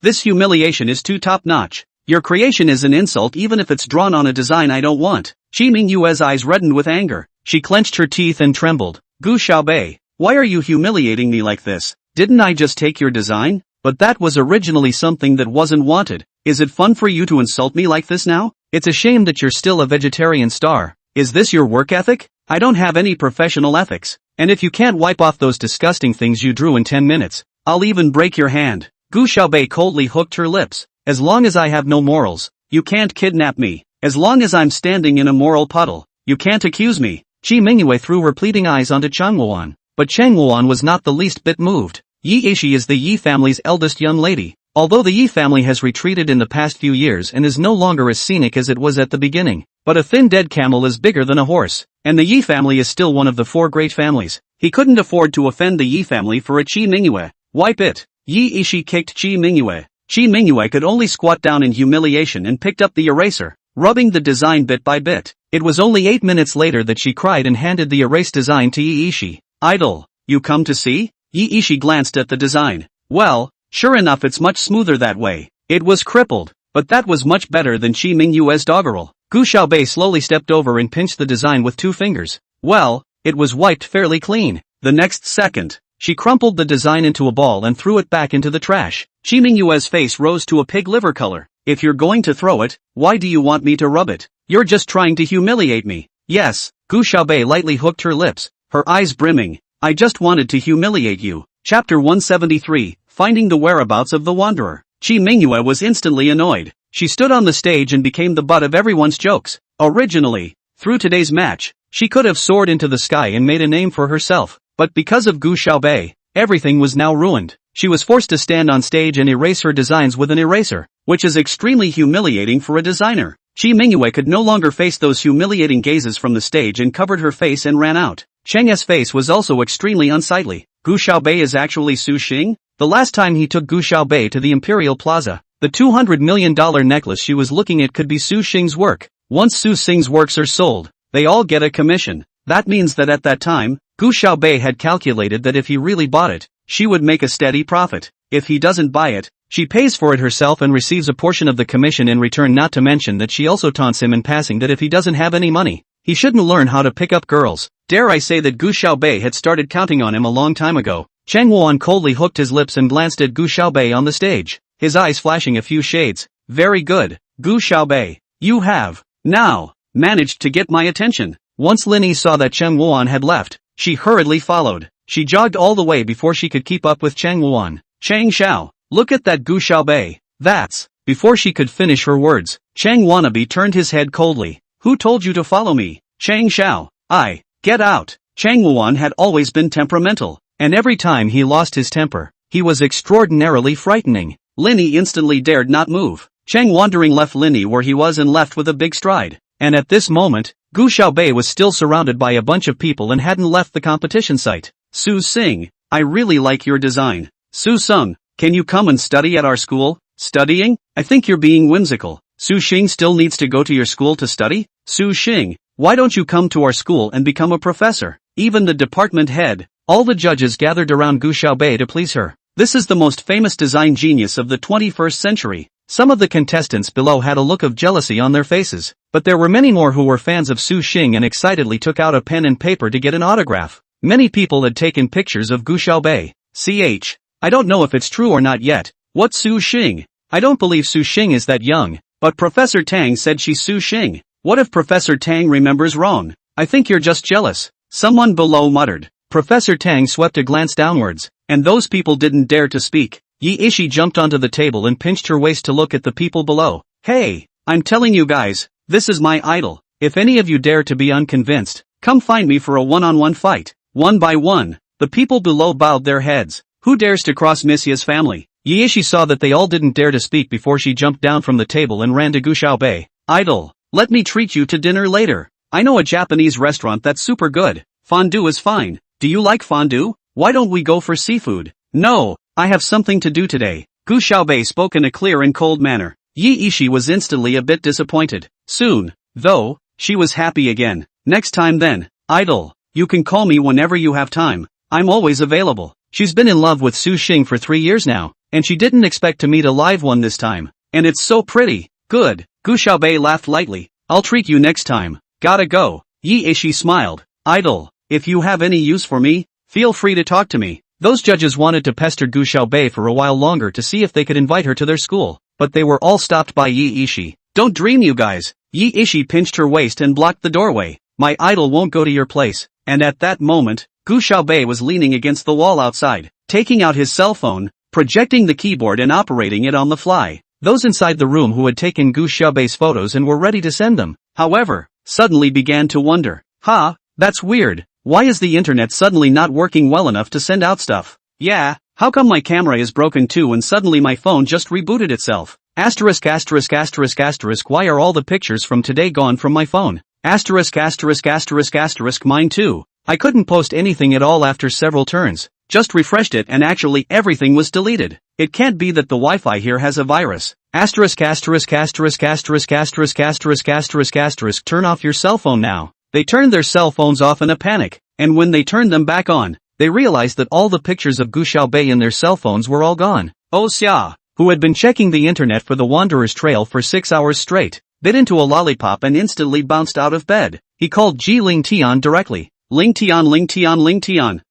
This humiliation is too top-notch. Your creation is an insult even if it's drawn on a design I don't want. Chi Mingyue's eyes reddened with anger. She clenched her teeth and trembled. Gu Xiaobei, why are you humiliating me like this? Didn't I just take your design? But that was originally something that wasn't wanted. Is it fun for you to insult me like this now? It's a shame that you're still a vegetarian star. Is this your work ethic? I don't have any professional ethics. And if you can't wipe off those disgusting things you drew in 10 minutes, I'll even break your hand. Gu Xiaobei coldly hooked her lips. As long as I have no morals, you can't kidnap me. As long as I'm standing in a moral puddle, you can't accuse me. Chi Mingyue threw her pleading eyes onto Chang Wuan. But Chang Wuan was not the least bit moved. Yi Ishi is the Yi family's eldest young lady. Although the Yi family has retreated in the past few years and is no longer as scenic as it was at the beginning, but a thin dead camel is bigger than a horse, and the Yi family is still one of the 4 great families. He couldn't afford to offend the Yi family for a Chi Mingyue. Wipe it. Yi Ishi kicked Chi Mingyue. Chi Mingyue could only squat down in humiliation and picked up the eraser, rubbing the design bit by bit. It was only 8 minutes later that she cried and handed the erased design to Yi Ishi. Idol, you come to see? Yi Ishi glanced at the design. Well, sure enough, it's much smoother that way. It was crippled, but that was much better than Chi Mingyue's doggerel. Gu Xiaobei slowly stepped over and pinched the design with 2 fingers. Well, it was wiped fairly clean. The next second, she crumpled the design into a ball and threw it back into the trash. Chi Mingyue's face rose to a pig liver color. If you're going to throw it, why do you want me to rub it? You're just trying to humiliate me. Yes, Gu Xiaobei lightly hooked her lips, her eyes brimming. I just wanted to humiliate you. Chapter 173, Finding the Whereabouts of the Wanderer. Chi Mingyue was instantly annoyed. She stood on the stage and became the butt of everyone's jokes. Originally, through today's match, she could have soared into the sky and made a name for herself. But because of Gu Xiaobei, everything was now ruined. She was forced to stand on stage and erase her designs with an eraser, which is extremely humiliating for a designer. Chi Mingyue could no longer face those humiliating gazes from the stage and covered her face and ran out. Cheng's face was also extremely unsightly. Gu Xiaobei is actually Su Xing? The last time he took Gu Xiaobei to the Imperial Plaza, the $200 million necklace she was looking at could be Su Xing's work. Once Su Xing's works are sold, they all get a commission. That means that at that time, Gu Xiaobei had calculated that if he really bought it, she would make a steady profit. If he doesn't buy it, she pays for it herself and receives a portion of the commission in return, not to mention that she also taunts him in passing that if he doesn't have any money, he shouldn't learn how to pick up girls. Dare I say that Gu Xiaobei had started counting on him a long time ago. Chang Wuan coldly hooked his lips and glanced at Gu Xiaobei on the stage, his eyes flashing a few shades. Very good, Gu Xiaobei. You have, now, managed to get my attention. Once Linny saw that Chang Wuan had left, she hurriedly followed. She jogged all the way before she could keep up with Chang Wuan. Chang Xiao, look at that Gu Xiaobei. That's. Before she could finish her words, Chang Wannabe turned his head coldly. Who told you to follow me? Chang Xiao. Get out. Chang Wuan had always been temperamental, and every time he lost his temper, he was extraordinarily frightening. Linny instantly dared not move. Chang wandering left Linny where he was and left with a big stride. And at this moment, Gu Xiaobei was still surrounded by a bunch of people and hadn't left the competition site. Su Xing, I really like your design. Su Sung, can you come and study at our school? Studying? I think you're being whimsical. Su Xing still needs to go to your school to study? Su Xing, why don't you come to our school and become a professor? Even the department head, all the judges gathered around Gu Xiaobei to please her. This is the most famous design genius of the 21st century. Some of the contestants below had a look of jealousy on their faces, but there were many more who were fans of Su Xing and excitedly took out a pen and paper to get an autograph. Many people had taken pictures of Gu Xiaobei. I don't know if it's true or not yet. What Su Xing? I don't believe Su Xing is that young, but Professor Tang said she's Su Xing. What if Professor Tang remembers wrong? I think you're just jealous. Someone below muttered. Professor Tang swept a glance downwards, and those people didn't dare to speak. Yi Ishi jumped onto the table and pinched her waist to look at the people below. Hey, I'm telling you guys, this is my idol. If any of you dare to be unconvinced, come find me for a one-on-one fight. One by one, the people below bowed their heads. Who dares to cross Miss Ye's family? Yi Ishi saw that they all didn't dare to speak before she jumped down from the table and ran to Gu Xiaobei. Idol, let me treat you to dinner later. I know a Japanese restaurant that's super good. Fondue is fine. Do you like fondue? Why don't we go for seafood? No, I have something to do today. Gu Xiaobei spoke in a clear and cold manner. Yi Ishi was instantly a bit disappointed. Soon, though, she was happy again. Next time then, idol, you can call me whenever you have time. I'm always available. She's been in love with Su Xing for 3 years now, and she didn't expect to meet a live one this time. And it's so pretty. Good. Gu Xiaobei laughed lightly. I'll treat you next time. Gotta go. Yi Ishi smiled. Idol, if you have any use for me, feel free to talk to me. Those judges wanted to pester Gu Xiaobei for a while longer to see if they could invite her to their school, but they were all stopped by Yi Ishi. Don't dream, you guys. Yi Ishi pinched her waist and blocked the doorway. My idol won't go to your place. And at that moment, Gu Xiaobei was leaning against the wall outside, taking out his cell phone, projecting the keyboard and operating it on the fly. Those inside the room who had taken Gu Xiaobei's photos and were ready to send them, however, suddenly began to wonder. That's weird. Why is the internet suddenly not working well enough to send out stuff? Yeah, how come my camera is broken too and suddenly my phone just rebooted itself? Why are all the pictures from today gone from my phone? Mine too. I couldn't post anything at all after several turns. Just refreshed it and actually everything was deleted. It can't be that the Wi-Fi here has a virus. Turn off your cell phone now. They turned their cell phones off in a panic, and when they turned them back on, they realized that all the pictures of Gu Xiaobei in their cell phones were all gone. Oh Xia, who had been checking the internet for the Wanderer's Trail for 6 hours straight, bit into a lollipop and instantly bounced out of bed. He called Ji Ling Tian directly. Ling Tian. Ling Tian,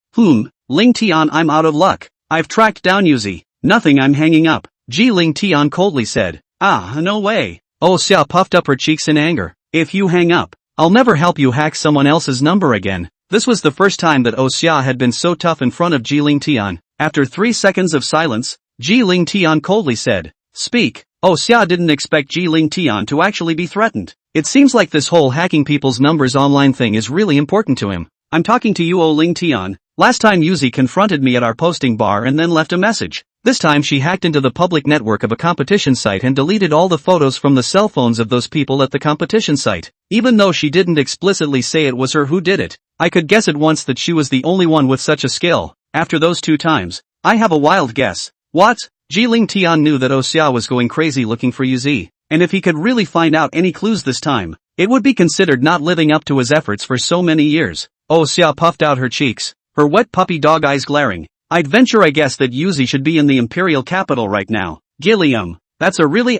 I'm out of luck. I've tracked down Yuzi. Nothing, I'm hanging up. Ji Ling Tian coldly said. No way. Oh Xia puffed up her cheeks in anger. If you hang up, I'll never help you hack someone else's number again. This was the first time that Oh Xia had been so tough in front of Ji Ling Tian. After 3 seconds of silence, Ji Ling Tian coldly said, Speak. Oh Xia didn't expect Ji Ling Tian to actually be threatened. It seems like this whole hacking people's numbers online thing is really important to him. I'm talking to you, Oh Ling Tian. Last time Yuzi confronted me at our posting bar and then left a message. This time she hacked into the public network of a competition site and deleted all the photos from the cell phones of those people at the competition site. Even though she didn't explicitly say it was her who did it, I could guess at once that she was the only one with such a skill. After those 2 times, I have a wild guess. What? Ji Ling Tian knew that Oh Xia was going crazy looking for Yuzi, and if he could really find out any clues this time, it would be considered not living up to his efforts for so many years. Oh Xia puffed out her cheeks, her wet puppy dog eyes glaring. I'd venture I guess that Yuzi should be in the imperial capital right now. Gilliam, that's a really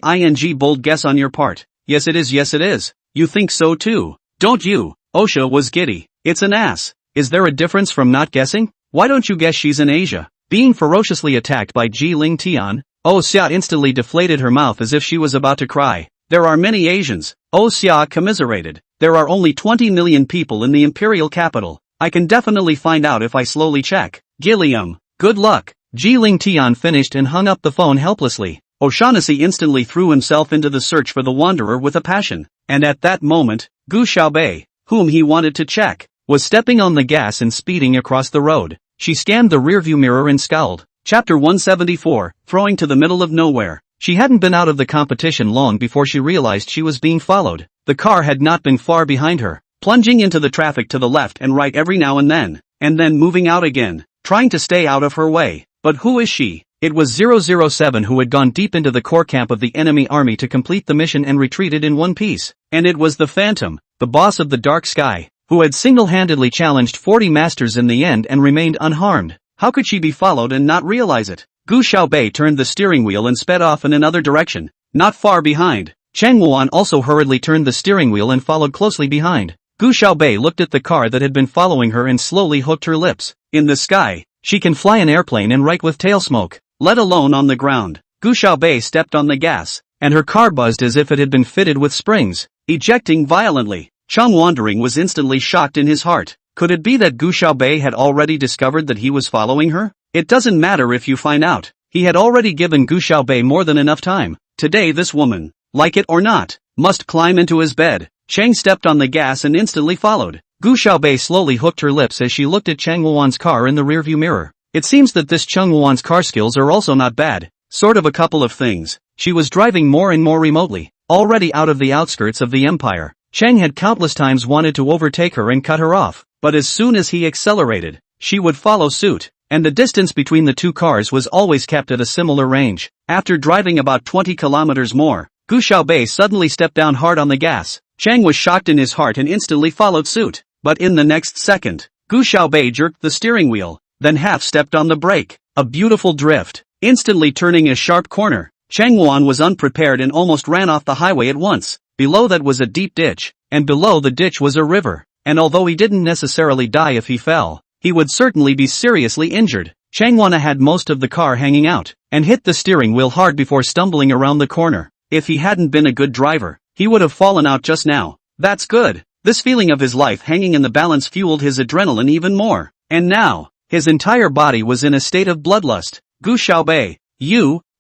bold guess on your part. Yes it is. You think so too, don't you? Osha was giddy. It's an ass. Is there a difference from not guessing? Why don't you guess she's in Asia? Being ferociously attacked by Ji Ling Tian, Oh Xia instantly deflated her mouth as if she was about to cry. There are many Asians. Oh Xia commiserated. There are only 20 million people in the imperial capital. I can definitely find out if I slowly check. Gilliam, good luck. Ji Ling Tian finished and hung up the phone helplessly. O'Shaughnessy instantly threw himself into the search for the wanderer with a passion, and at that moment, Gu Xiaobei, whom he wanted to check, was stepping on the gas and speeding across the road. She scanned the rearview mirror and scowled. Chapter 174, Throwing to the Middle of Nowhere. She hadn't been out of the competition long before she realized she was being followed. The car had not been far behind her, plunging into the traffic to the left and right every now and then moving out again, trying to stay out of her way. But who is she? It was 007 who had gone deep into the core camp of the enemy army to complete the mission and retreated in one piece. And it was the Phantom, the boss of the Dark Sky, who had single-handedly challenged 40 masters in the end and remained unharmed. How could she be followed and not realize it? Gu Xiaobei turned the steering wheel and sped off in another direction. Not far behind, Chang Wuan also hurriedly turned the steering wheel and followed closely behind. Gu Xiaobei looked at the car that had been following her and slowly hooked her lips. In the sky, she can fly an airplane and write with tail smoke, let alone on the ground. Gu Xiaobei stepped on the gas, and her car buzzed as if it had been fitted with springs, ejecting violently. Chang Wandering was instantly shocked in his heart. Could it be that Gu Xiaobei had already discovered that he was following her? It doesn't matter if you find out. He had already given Gu Xiaobei more than enough time. Today this woman, like it or not, must climb into his bed. Chang stepped on the gas and instantly followed. Gu Xiaobei slowly hooked her lips as she looked at Chang Wuan's car in the rearview mirror. It seems that this Chang Wuan's car skills are also not bad. Sort of a couple of things. She was driving more and more remotely, already out of the outskirts of the empire. Chang had countless times wanted to overtake her and cut her off, but as soon as he accelerated, she would follow suit, and the distance between the two cars was always kept at a similar range. After driving about 20 kilometers more, Gu Xiaobei suddenly stepped down hard on the gas. Chang was shocked in his heart and instantly followed suit, but in the next second, Gu Xiaobei jerked the steering wheel, then half-stepped on the brake. A beautiful drift, instantly turning a sharp corner. Chang Wuan was unprepared and almost ran off the highway at once. Below that was a deep ditch, and below the ditch was a river, and although he didn't necessarily die if he fell, he would certainly be seriously injured. Chang Wuan had most of the car hanging out, and hit the steering wheel hard before stumbling around the corner. If he hadn't been a good driver, he would have fallen out just now. That's good. This feeling of his life hanging in the balance fueled his adrenaline even more, and now, his entire body was in a state of bloodlust. Gu Xiaobei,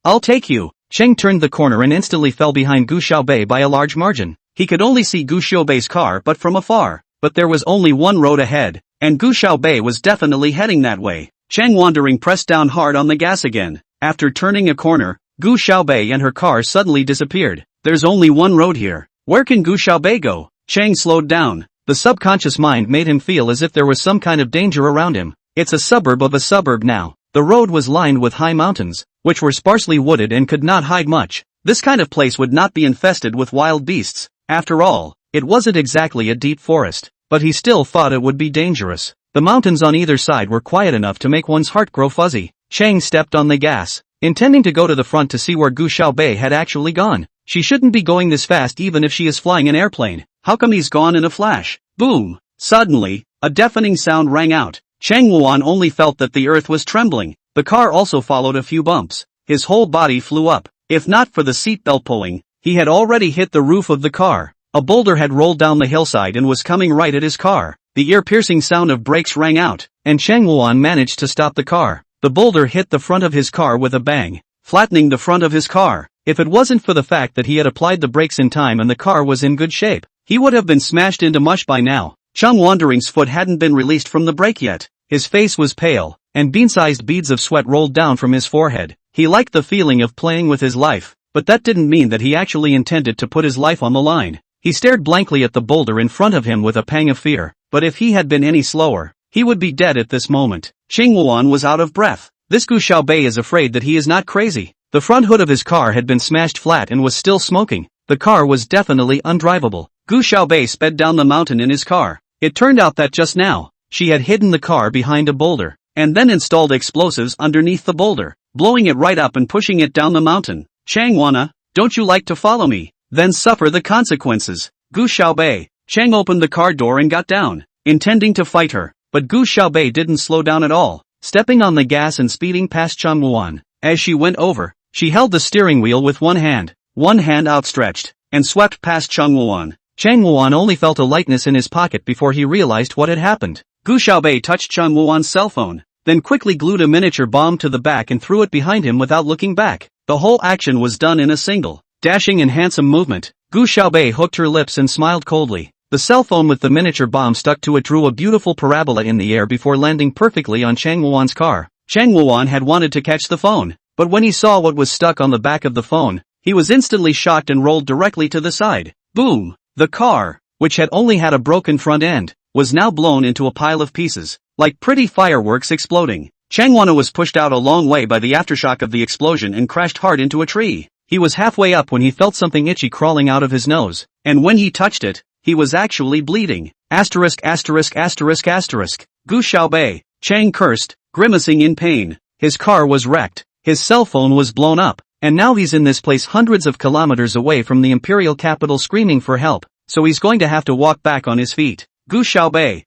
I'll take you. Cheng turned the corner and instantly fell behind Gu Xiaobei by a large margin. He could only see Gu Xiaobei's car but from afar, but there was only one road ahead, and Gu Xiaobei was definitely heading that way. Cheng Wandering pressed down hard on the gas again. After turning a corner, Gu Xiaobei and her car suddenly disappeared. There's only one road here. Where can Gu Xiaobei go? Cheng slowed down. The subconscious mind made him feel as if there was some kind of danger around him. It's a suburb of a suburb now. The road was lined with high mountains, which were sparsely wooded and could not hide much. This kind of place would not be infested with wild beasts. After all, it wasn't exactly a deep forest, but he still thought it would be dangerous. The mountains on either side were quiet enough to make one's heart grow fuzzy. Cheng stepped on the gas, intending to go to the front to see where Gu Xiaobei had actually gone. She shouldn't be going this fast even if she is flying an airplane. How come he's gone in a flash? Boom! Suddenly, a deafening sound rang out. Cheng Wuan only felt that the earth was trembling. The car also followed a few bumps. His whole body flew up. If not for the seatbelt pulling, he had already hit the roof of the car. A boulder had rolled down the hillside and was coming right at his car. The ear-piercing sound of brakes rang out, and Cheng Wuan managed to stop the car. The boulder hit the front of his car with a bang, flattening the front of his car. If it wasn't for the fact that he had applied the brakes in time and the car was in good shape, he would have been smashed into mush by now. Cheng Wandering's foot hadn't been released from the brake yet. His face was pale, and bean-sized beads of sweat rolled down from his forehead. He liked the feeling of playing with his life, but that didn't mean that he actually intended to put his life on the line. He stared blankly at the boulder in front of him with a pang of fear, but if he had been any slower, he would be dead at this moment. Cheng Wuan was out of breath. This Gu Xiaobei is afraid that he is not crazy. The front hood of his car had been smashed flat and was still smoking. The car was definitely undrivable. Gu Xiaobei sped down the mountain in his car. It turned out that just now, she had hidden the car behind a boulder, and then installed explosives underneath the boulder, blowing it right up and pushing it down the mountain. Chang Wana, don't you like to follow me? Then suffer the consequences. Gu Xiaobei. Chang opened the car door and got down, intending to fight her, but Gu Xiaobei didn't slow down at all, stepping on the gas and speeding past Chang Wuan. As she went over, she held the steering wheel with one hand outstretched, and swept past Chang Wuan. Chang Wuan only felt a lightness in his pocket before he realized what had happened. Gu Xiaobei touched Chang Wuan's cell phone, then quickly glued a miniature bomb to the back and threw it behind him without looking back. The whole action was done in a single, dashing and handsome movement. Gu Xiaobei hooked her lips and smiled coldly. The cell phone with the miniature bomb stuck to it drew a beautiful parabola in the air before landing perfectly on Chang Wuan's car. Chang Wuan had wanted to catch the phone, but when he saw what was stuck on the back of the phone, he was instantly shocked and rolled directly to the side. Boom! The car, which had only had a broken front end, was now blown into a pile of pieces, like pretty fireworks exploding. Chang Wuan was pushed out a long way by the aftershock of the explosion and crashed hard into a tree. He was halfway up when he felt something itchy crawling out of his nose, and when he touched it, he was actually bleeding. Asterisk asterisk asterisk asterisk. Gu Xiaobei, Chang cursed, grimacing in pain. His car was wrecked, his cell phone was blown up, and now he's in this place hundreds of kilometers away from the imperial capital screaming for help, so he's going to have to walk back on his feet. Gu Xiaobei,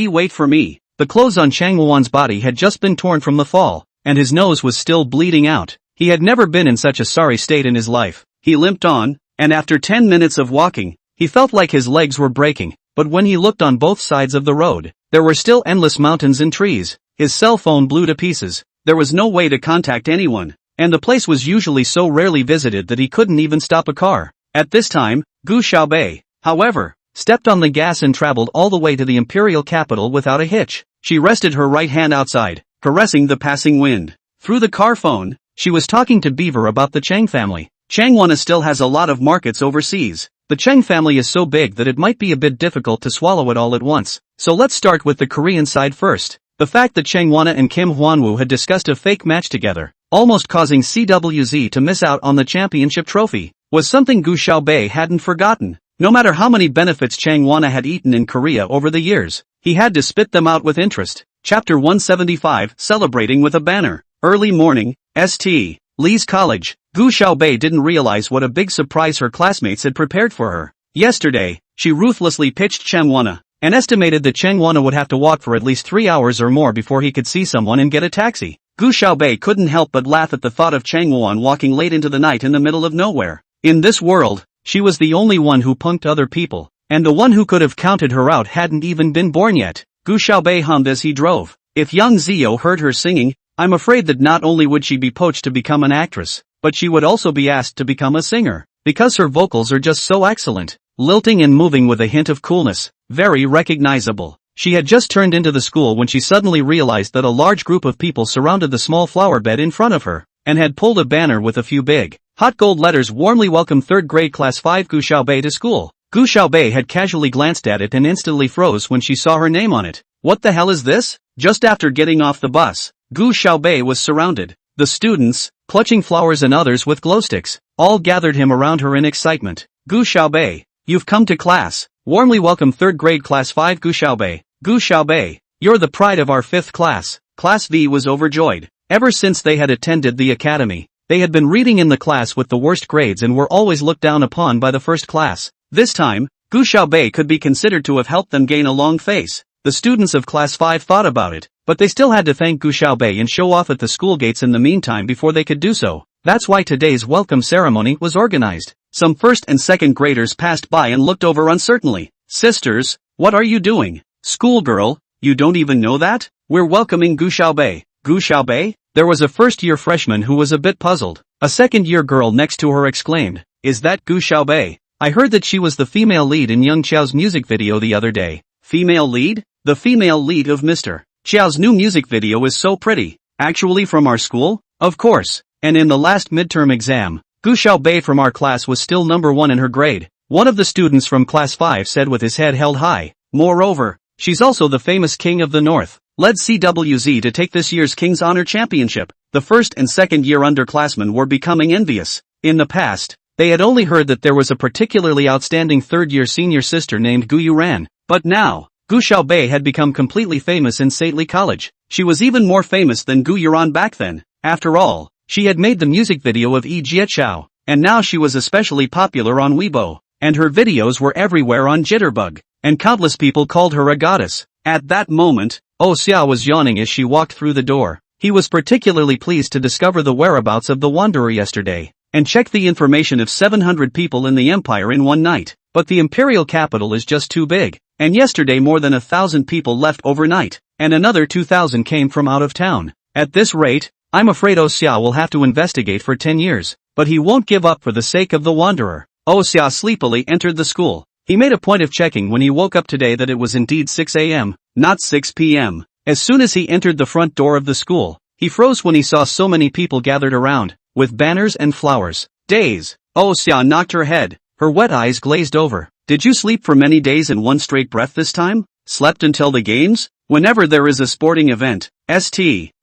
wait for me. The clothes on Chang Wuan's body had just been torn from the fall, and his nose was still bleeding out. He had never been in such a sorry state in his life. He limped on, and after 10 minutes of walking, he felt like his legs were breaking, but when he looked on both sides of the road, there were still endless mountains and trees. His cell phone blew to pieces. There was no way to contact anyone, and the place was usually so rarely visited that he couldn't even stop a car. At this time, Gu Xiaobei, however, stepped on the gas and traveled all the way to the imperial capital without a hitch. She rested her right hand outside, caressing the passing wind. Through the car phone, she was talking to Beaver about the Chang family. Chang Wana still has a lot of markets overseas. The Chang family is so big that it might be a bit difficult to swallow it all at once. So let's start with the Korean side first. The fact that Chang Wana and Kim Hwanwoo had discussed a fake match together, almost causing CWZ to miss out on the championship trophy, was something Gu Xiaobei hadn't forgotten. No matter how many benefits Chang Wana had eaten in Korea over the years, he had to spit them out with interest. Chapter 175, Celebrating with a Banner. Early morning, St. Lee's College. Gu Xiaobei didn't realize what a big surprise her classmates had prepared for her. Yesterday, she ruthlessly pitched Chang Wana, and estimated that Chang Wana would have to walk for at least 3 hours or more before he could see someone and get a taxi. Gu Xiaobei couldn't help but laugh at the thought of Chang Wan walking late into the night in the middle of nowhere. In this world, she was the only one who punked other people, and the one who could have counted her out hadn't even been born yet. Gu Xiaobei hummed as he drove. If young Zio heard her singing, I'm afraid that not only would she be poached to become an actress, but she would also be asked to become a singer, because her vocals are just so excellent, lilting and moving with a hint of coolness, very recognizable. She had just turned into the school when she suddenly realized that a large group of people surrounded the small flower bed in front of her, and had pulled a banner with a few big, hot gold letters warmly welcome 3rd grade class 5 Gu Xiaobei to school. Gu Xiaobei had casually glanced at it and instantly froze when she saw her name on it. What the hell is this? Just after getting off the bus, Gu Xiaobei was surrounded. The students, clutching flowers and others with glow sticks, all gathered him around her in excitement. Gu Xiaobei, you've come to class. Warmly welcome 3rd grade class 5 Gu Xiaobei. Gu Xiaobei, you're the pride of our 5th class. Class V was overjoyed. Ever since they had attended the academy, they had been reading in the class with the worst grades and were always looked down upon by the first class. This time, Gu Xiaobei could be considered to have helped them gain a long face. The students of class 5 thought about it, but they still had to thank Gu Xiaobei and show off at the school gates in the meantime before they could do so. That's why today's welcome ceremony was organized. Some 1st and 2nd graders passed by and looked over uncertainly. Sisters, what are you doing? Schoolgirl, you don't even know that? We're welcoming Gu Xiaobei. Gu Xiaobei? There was a first-year freshman who was a bit puzzled. A second-year girl next to her exclaimed, is that Gu Xiaobei? I heard that she was the female lead in Young Qiao's music video the other day. Female lead? The female lead of Mr. Qiao's new music video is so pretty. Actually from our school? Of course. And in the last midterm exam, Gu Xiaobei from our class was still number 1 in her grade. One of the students from class 5 said with his head held high. Moreover, she's also the famous King of the North. Led CWZ to take this year's King's Honor Championship. The 1st and 2nd year underclassmen were becoming envious. In the past, they had only heard that there was a particularly outstanding 3rd year senior sister named Gu Yuran. But now, Gu Xiaobei had become completely famous in St. Lee College. She was even more famous than Gu Yuran back then. After all, she had made the music video of Yi Jiechao, and now she was especially popular on Weibo, and her videos were everywhere on Jitterbug, and countless people called her a goddess. At that moment, Oh Xiao was yawning as she walked through the door. He was particularly pleased to discover the whereabouts of the Wanderer yesterday, and check the information of 700 people in the empire in one night. But the imperial capital is just too big, and yesterday more than 1,000 people left overnight, and another 2,000 came from out of town. At this rate, I'm afraid Oh Xia will have to investigate for 10 years, but he won't give up for the sake of the wanderer. Oh Xia sleepily entered the school. He made a point of checking when he woke up today that it was indeed 6 a.m., not 6 p.m. As soon as he entered the front door of the school, he froze when he saw so many people gathered around, with banners and flowers. Days. Oh Xia knocked her head, her wet eyes glazed over. Did you sleep for many days in one straight breath this time? Slept until the games? Whenever there is a sporting event,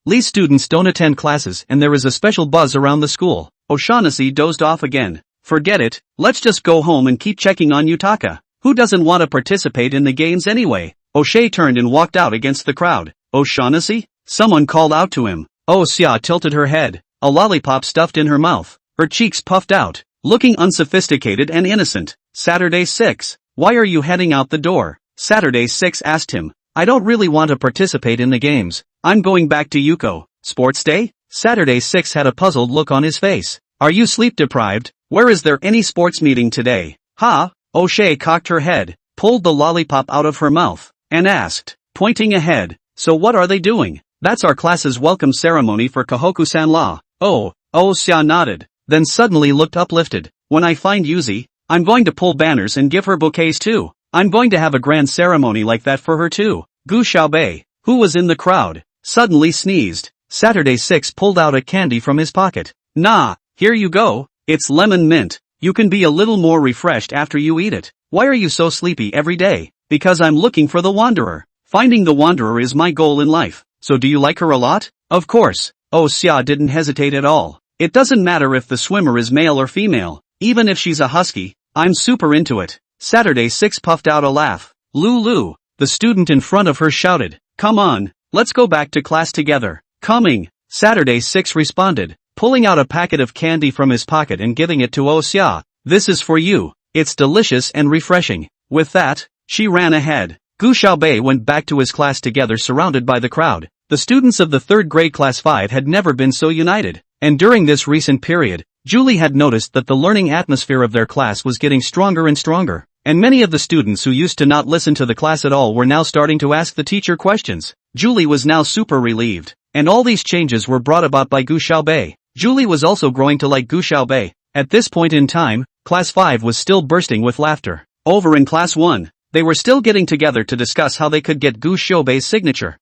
Lee students don't attend classes and there is a special buzz around the school. O'Shaughnessy dozed off again. Forget it, let's just go home and keep checking on Yutaka. Who doesn't want to participate in the games anyway? O'Shea turned and walked out against the crowd. O'Shaughnessy? Someone called out to him. Oh Xia tilted her head, a lollipop stuffed in her mouth. Her cheeks puffed out, looking unsophisticated and innocent. Saturday 6. Why are you heading out the door? Saturday 6 asked him. I don't really want to participate in the games. I'm going back to Yuko. Sports day? Saturday 6 had a puzzled look on his face. Are you sleep deprived? Where is there any sports meeting today? Ha? O'Shea cocked her head, pulled the lollipop out of her mouth, and asked, pointing ahead, so what are they doing? That's our class's welcome ceremony for Kahoku-san Law. Oh Xia nodded, then suddenly looked uplifted. When I find Yuzi, I'm going to pull banners and give her bouquets too. I'm going to have a grand ceremony like that for her too. Gu Xiaobei, who was in the crowd, suddenly sneezed. Saturday 6 pulled out a candy from his pocket. Nah, here you go, it's lemon mint. You can be a little more refreshed after you eat it. Why are you so sleepy every day? Because I'm looking for the wanderer. Finding the wanderer is my goal in life. So do you like her a lot? Of course. Oh Xia didn't hesitate at all. It doesn't matter if the swimmer is male or female. Even if she's a husky, I'm super into it. Saturday 6 puffed out a laugh. Lulu, the student in front of her shouted. Come on, let's go back to class together. Coming, Saturday 6 responded, pulling out a packet of candy from his pocket and giving it to Oh Xia. This is for you. It's delicious and refreshing. With that, she ran ahead. Gu Xiaobei went back to his class together surrounded by the crowd. The students of the 3rd grade class 5 had never been so united. And during this recent period, Julie had noticed that the learning atmosphere of their class was getting stronger and stronger. And many of the students who used to not listen to the class at all were now starting to ask the teacher questions. Julie was now super relieved. And all these changes were brought about by Gu Xiaobei. Julie was also growing to like Gu Xiaobei. At this point in time, class 5 was still bursting with laughter. Over in class 1, they were still getting together to discuss how they could get Gu Xiaobei's signature.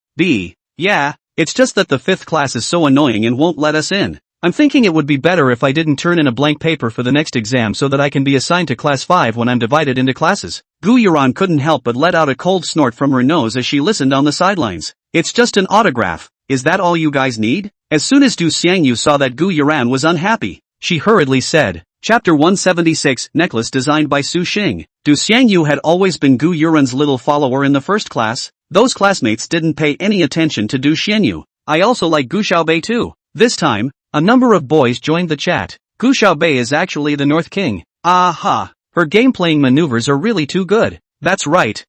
Yeah, it's just that the 5th class is so annoying and won't let us in. I'm thinking it would be better if I didn't turn in a blank paper for the next exam so that I can be assigned to class 5 when I'm divided into classes. Gu Yuran couldn't help but let out a cold snort from her nose as she listened on the sidelines. It's just an autograph. Is that all you guys need? As soon as Du Xiangyu saw that Gu Yuran was unhappy, she hurriedly said. Chapter 176, Necklace designed by Su Xing. Du Xiangyu had always been Gu Yuran's little follower in the 1st class. Those classmates didn't pay any attention to Du Xiangyu. I also like Gu Xiaobei too. This time, a number of boys joined the chat. Gu Xiaobei is actually the North King. Aha! Her game-playing maneuvers are really too good. That's right.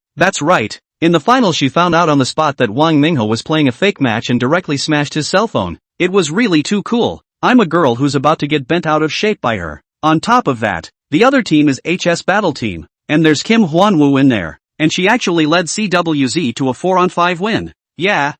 In the final she found out on the spot that Wang Minghe was playing a fake match and directly smashed his cell phone. It was really too cool. I'm a girl who's about to get bent out of shape by her. On top of that, the other team is HS Battle Team, and there's Kim Hwanwoo in there, and she actually led CWZ to a 4-on-5 win. Yeah,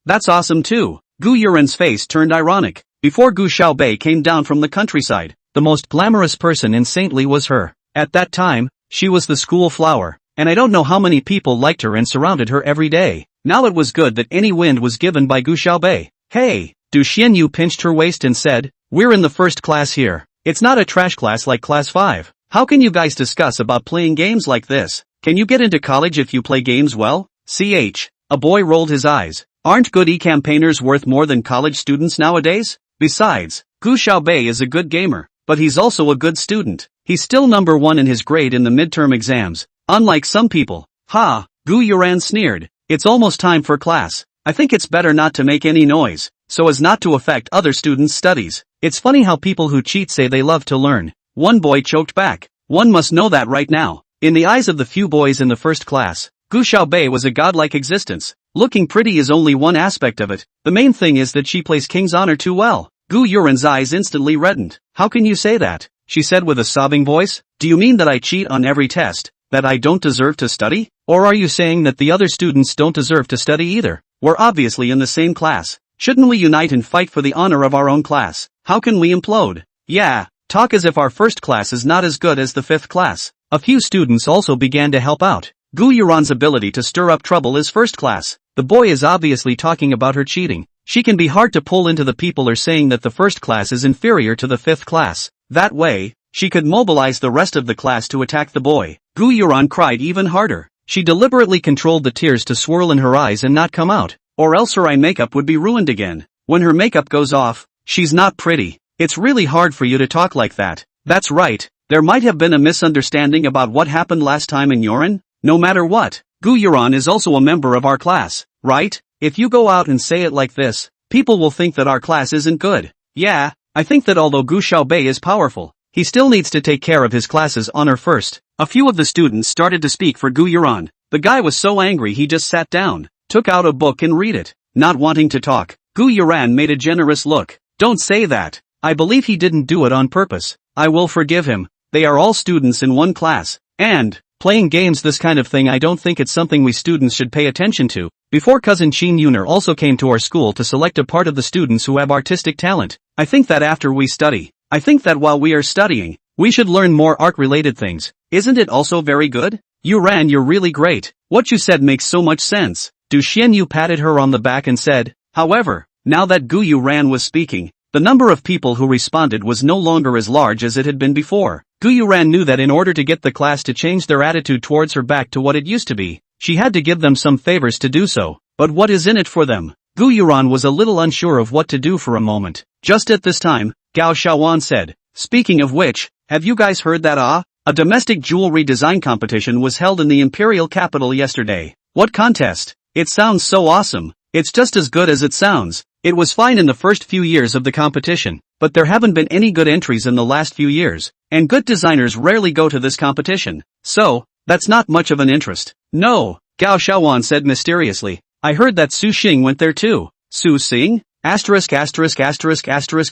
that's awesome too. Gu Yuran's face turned ironic. Before Gu Xiaobei came down from the countryside, the most glamorous person in Saintly was her. At that time, she was the school flower, and I don't know how many people liked her and surrounded her every day. Now it was good that any wind was given by Gu Xiaobei. Hey, Du Xianyu pinched her waist and said, we're in the 1st class here. It's not a trash class like class 5. How can you guys discuss about playing games like this? Can you get into college if you play games well? A boy rolled his eyes. Aren't good e-campaigners worth more than college students nowadays? Besides, Gu Xiaobei is a good gamer, but he's also a good student. He's still number 1 in his grade in the midterm exams, unlike some people. Ha, Gu Yuran sneered. It's almost time for class. I think it's better not to make any noise, so as not to affect other students' studies. It's funny how people who cheat say they love to learn. One boy choked back. One must know that right now. In the eyes of the few boys in the 1st class, Gu Xiaobei was a godlike existence. Looking pretty is only one aspect of it. The main thing is that she plays King's Honor too well. Gu Yuran's eyes instantly reddened. How can you say that? She said with a sobbing voice. Do you mean that I cheat on every test? That I don't deserve to study? Or are you saying that the other students don't deserve to study either? We're obviously in the same class. Shouldn't we unite and fight for the honor of our own class? How can we implode? Yeah, talk as if our first class is not as good as the fifth class. A few students also began to help out. Gu Yuran's ability to stir up trouble is first class. The boy is obviously talking about her cheating. She can be hard to pull into the people are saying that the first class is inferior to the fifth class. That way, she could mobilize the rest of the class to attack the boy. Gu Yuran cried even harder. She deliberately controlled the tears to swirl in her eyes and not come out, or else her eye makeup would be ruined again. When her makeup goes off, she's not pretty. It's really hard for you to talk like that. That's right, there might have been a misunderstanding about what happened last time in Yorin. No matter what, Gu Yuran is also a member of our class, right? If you go out and say it like this, people will think that our class isn't good. Yeah, I think that although Gu Xiaobei is powerful, he still needs to take care of his class's honor first. A few of the students started to speak for Gu Yuran. The guy was so angry he just sat down, took out a book and read it. Not wanting to talk, Gu Yuran made a generous look. Don't say that. I believe he didn't do it on purpose. I will forgive him. They are all students in one class. And, playing games, this kind of thing, I don't think it's something we students should pay attention to. Before cousin Qin Yuner also came to our school to select a part of the students who have artistic talent. I think that after we study, I think that while we are studying, we should learn more art-related things. Isn't it also very good? Yuran, you're really great. What you said makes so much sense. Du Xianyu patted her on the back and said. However, now that Gu Yuran was speaking, the number of people who responded was no longer as large as it had been before. Gu Yuran knew that in order to get the class to change their attitude towards her back to what it used to be, she had to give them some favors to do so. But what is in it for them? Gu Yuran was a little unsure of what to do for a moment. Just at this time, Gao Xiaowan said, speaking of which, have you guys heard that a domestic jewelry design competition was held in the imperial capital yesterday. What contest? It sounds so awesome. It's just as good as it sounds. It was fine in the first few years of the competition, but there haven't been any good entries in the last few years, and good designers rarely go to this competition. So, that's not much of an interest. No, Gao Xiaowan said mysteriously. I heard that Su Xing went there too. Su Xing?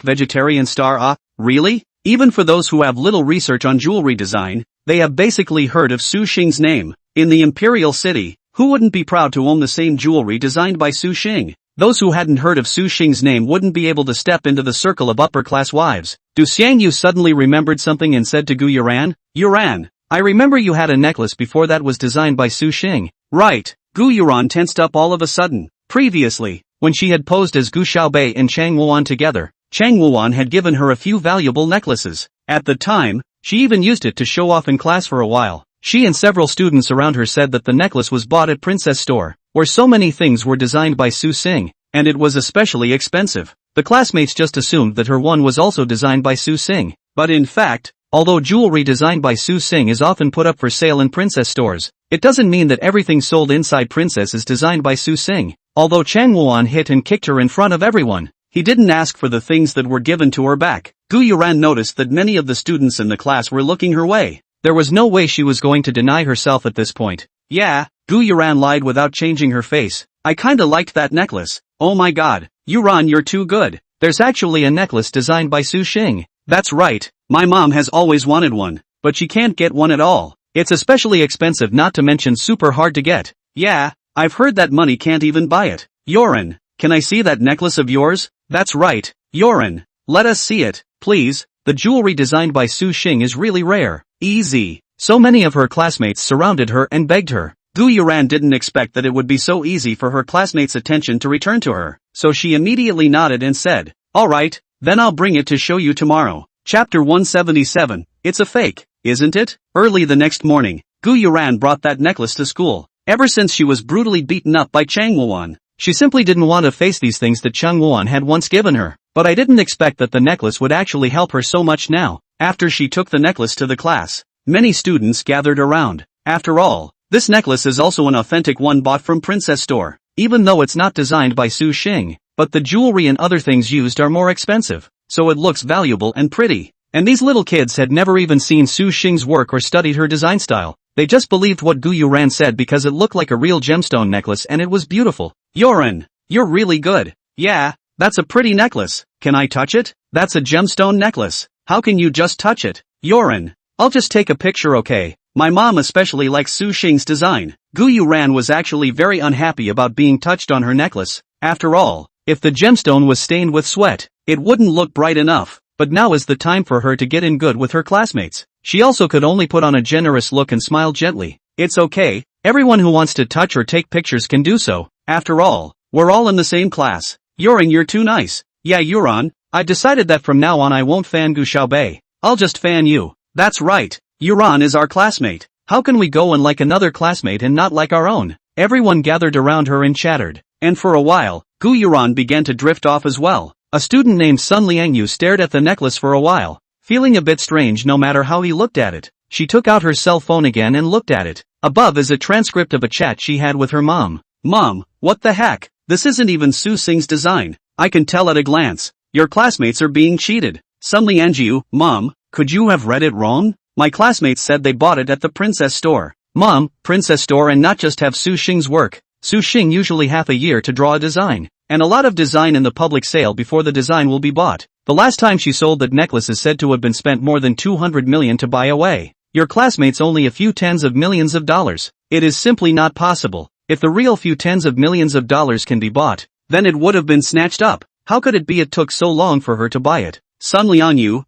Vegetarian star. Really? Even for those who have little research on jewelry design, they have basically heard of Su Xing's name. In the imperial city, who wouldn't be proud to own the same jewelry designed by Su Xing? Those who hadn't heard of Su Xing's name wouldn't be able to step into the circle of upper-class wives. Du Xiangyu suddenly remembered something and said to Gu Yuran, Yuran, I remember you had a necklace before that was designed by Su Xing. Right. Gu Yuran tensed up all of a sudden. Previously, when she had posed as Gu Xiaobei and Chang Wuan together, Chang Wuan had given her a few valuable necklaces. At the time, she even used it to show off in class for a while. She and several students around her said that the necklace was bought at Princess Store, where so many things were designed by Su Xing, and it was especially expensive. The classmates just assumed that her one was also designed by Su Xing. But in fact, although jewelry designed by Su Xing is often put up for sale in Princess stores, it doesn't mean that everything sold inside Princess is designed by Su Xing. Although Chang Wuan hit and kicked her in front of everyone, he didn't ask for the things that were given to her back. Gu Yuran noticed that many of the students in the class were looking her way. There was no way she was going to deny herself at this point. Yeah, Gu Yuran lied without changing her face. I kinda liked that necklace. Oh my god, Yuran, you're too good. There's actually a necklace designed by Su Xing. That's right, my mom has always wanted one, but she can't get one at all. It's especially expensive, not to mention super hard to get. Yeah, I've heard that money can't even buy it. Yoran, can I see that necklace of yours? That's right, Yoran. Let us see it, please. The jewelry designed by Su Xing is really rare. Easy. So many of her classmates surrounded her and begged her. Gu Yuran didn't expect that it would be so easy for her classmates' attention to return to her, so she immediately nodded and said, alright, then I'll bring it to show you tomorrow. Chapter 177, It's a Fake, isn't it? Early the next morning, Gu Yuran brought that necklace to school. Ever since she was brutally beaten up by Chang Wuan, she simply didn't want to face these things that Chang Wuan had once given her. But I didn't expect that the necklace would actually help her so much now. After she took the necklace to the class, many students gathered around. After all, this necklace is also an authentic one bought from Princess Store, even though it's not designed by Su Xing, but the jewelry and other things used are more expensive, so it looks valuable and pretty. And these little kids had never even seen Su Xing's work or studied her design style. They just believed what Gu Yuran said because it looked like a real gemstone necklace and it was beautiful. Yoran, you're really good. Yeah, that's a pretty necklace. Can I touch it? That's a gemstone necklace. How can you just touch it? Yoran, I'll just take a picture, okay? My mom especially likes Su Xing's design. Gu Yuran was actually very unhappy about being touched on her necklace. After all, If the gemstone was stained with sweat, it wouldn't look bright enough. But now is the time for her to get in good with her classmates. She also could only put on a generous look and smile gently. It's okay, everyone who wants to touch or take pictures can do so. After all, we're all in the same class. Yuran, you're too nice. Yeah, Yuran, I've decided that from now on I won't fan Gu Xiaobei. I'll just fan you. That's right. Yuran is our classmate. How can we go and like another classmate and not like our own? Everyone gathered around her and chattered. And for a while, Gu Yuran began to drift off as well. A student named Sun Liangyu stared at the necklace for a while, feeling a bit strange no matter how he looked at it. She took out her cell phone again and looked at it. Above is a transcript of a chat she had with her mom. Mom, what the heck? This isn't even Su Xing's design. I can tell at a glance. Your classmates are being cheated. Sun Liangyu, Mom, could you have read it wrong? My classmates said they bought it at the princess store. Mom, princess store and not just have Su Xing's work. Su Xing usually half a year to draw a design. And a lot of design in the public sale before the design will be bought. The last time she sold that necklace is said to have been spent more than 200 million to buy away. Your classmates only a few tens of millions of dollars. It is simply not possible. If the real few tens of millions of dollars can be bought, then it would have been snatched up. How could it be it took so long for her to buy it? Sun Liangyu,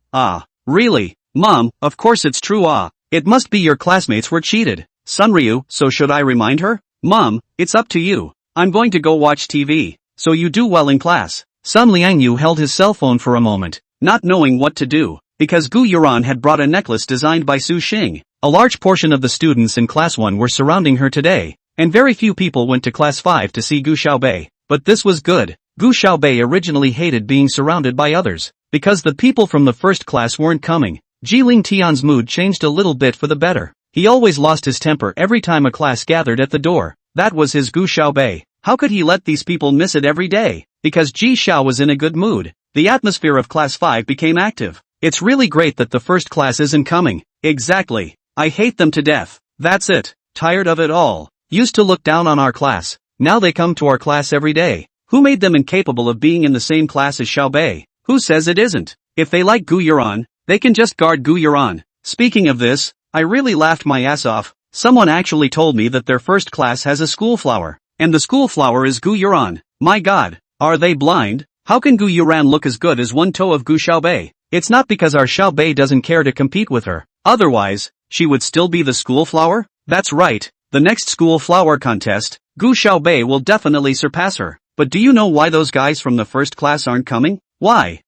really? Mom, of course it's true it must be your classmates were cheated. Sunryu, so should I remind her? Mom, it's up to you. I'm going to go watch TV. So you do well in class. Sun Liangyu held his cell phone for a moment, not knowing what to do, because Gu Yuran had brought a necklace designed by Su Xing. A large portion of the students in Class 1 were surrounding her today, and very few people went to Class 5 to see Gu Xiaobei. But this was good. Gu Xiaobei originally hated being surrounded by others, because the people from the first class weren't coming. Jiling Tian's mood changed a little bit for the better. He always lost his temper every time a class gathered at the door. That was his Gu Xiaobei. How could he let these people miss it every day? Because Ji Xiao was in a good mood. The atmosphere of Class 5 became active. It's really great that the first class isn't coming. Exactly. I hate them to death. That's it. Tired of it all. Used to look down on our class. Now they come to our class every day. Who made them incapable of being in the same class as Xiaobei? Who says it isn't? If they like Gu Yuran, they can just guard Gu Yuran. Speaking of this, I really laughed my ass off. Someone actually told me that their first class has a school flower. And the school flower is Gu Yuran. My god, are they blind? How can Gu Yuran look as good as one toe of Gu Xiaobei? It's not because our Xiaobei doesn't care to compete with her. Otherwise, she would still be the school flower? That's right, the next school flower contest, Gu Xiaobei will definitely surpass her. But do you know why those guys from the first class aren't coming? Why?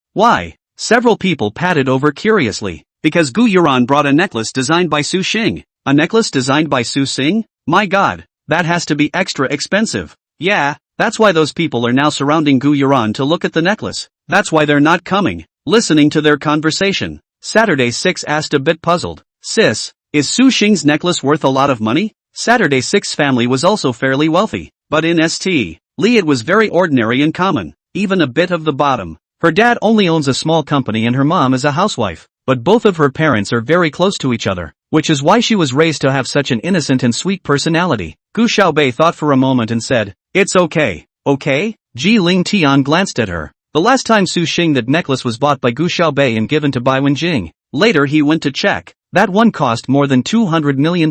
Several people patted over curiously. Because Gu Yuran brought a necklace designed by Su Xing. A necklace designed by Su Xing? My god. That has to be extra expensive. Yeah, that's why those people are now surrounding Gu Yuran to look at the necklace. That's why they're not coming, listening to their conversation. Saturday 6 asked a bit puzzled. Sis, is Su Xing's necklace worth a lot of money? Saturday 6's family was also fairly wealthy, but in St. Li it was very ordinary and common, even a bit of the bottom. Her dad only owns a small company and her mom is a housewife, but both of her parents are very close to each other, which is why she was raised to have such an innocent and sweet personality. Gu Xiaobei thought for a moment and said, "It's okay." Okay? Jiling Tian glanced at her. The last time Su Xing that necklace was bought by Gu Xiaobei and given to Bai Wenjing. Later he went to check. That one cost more than $200 million.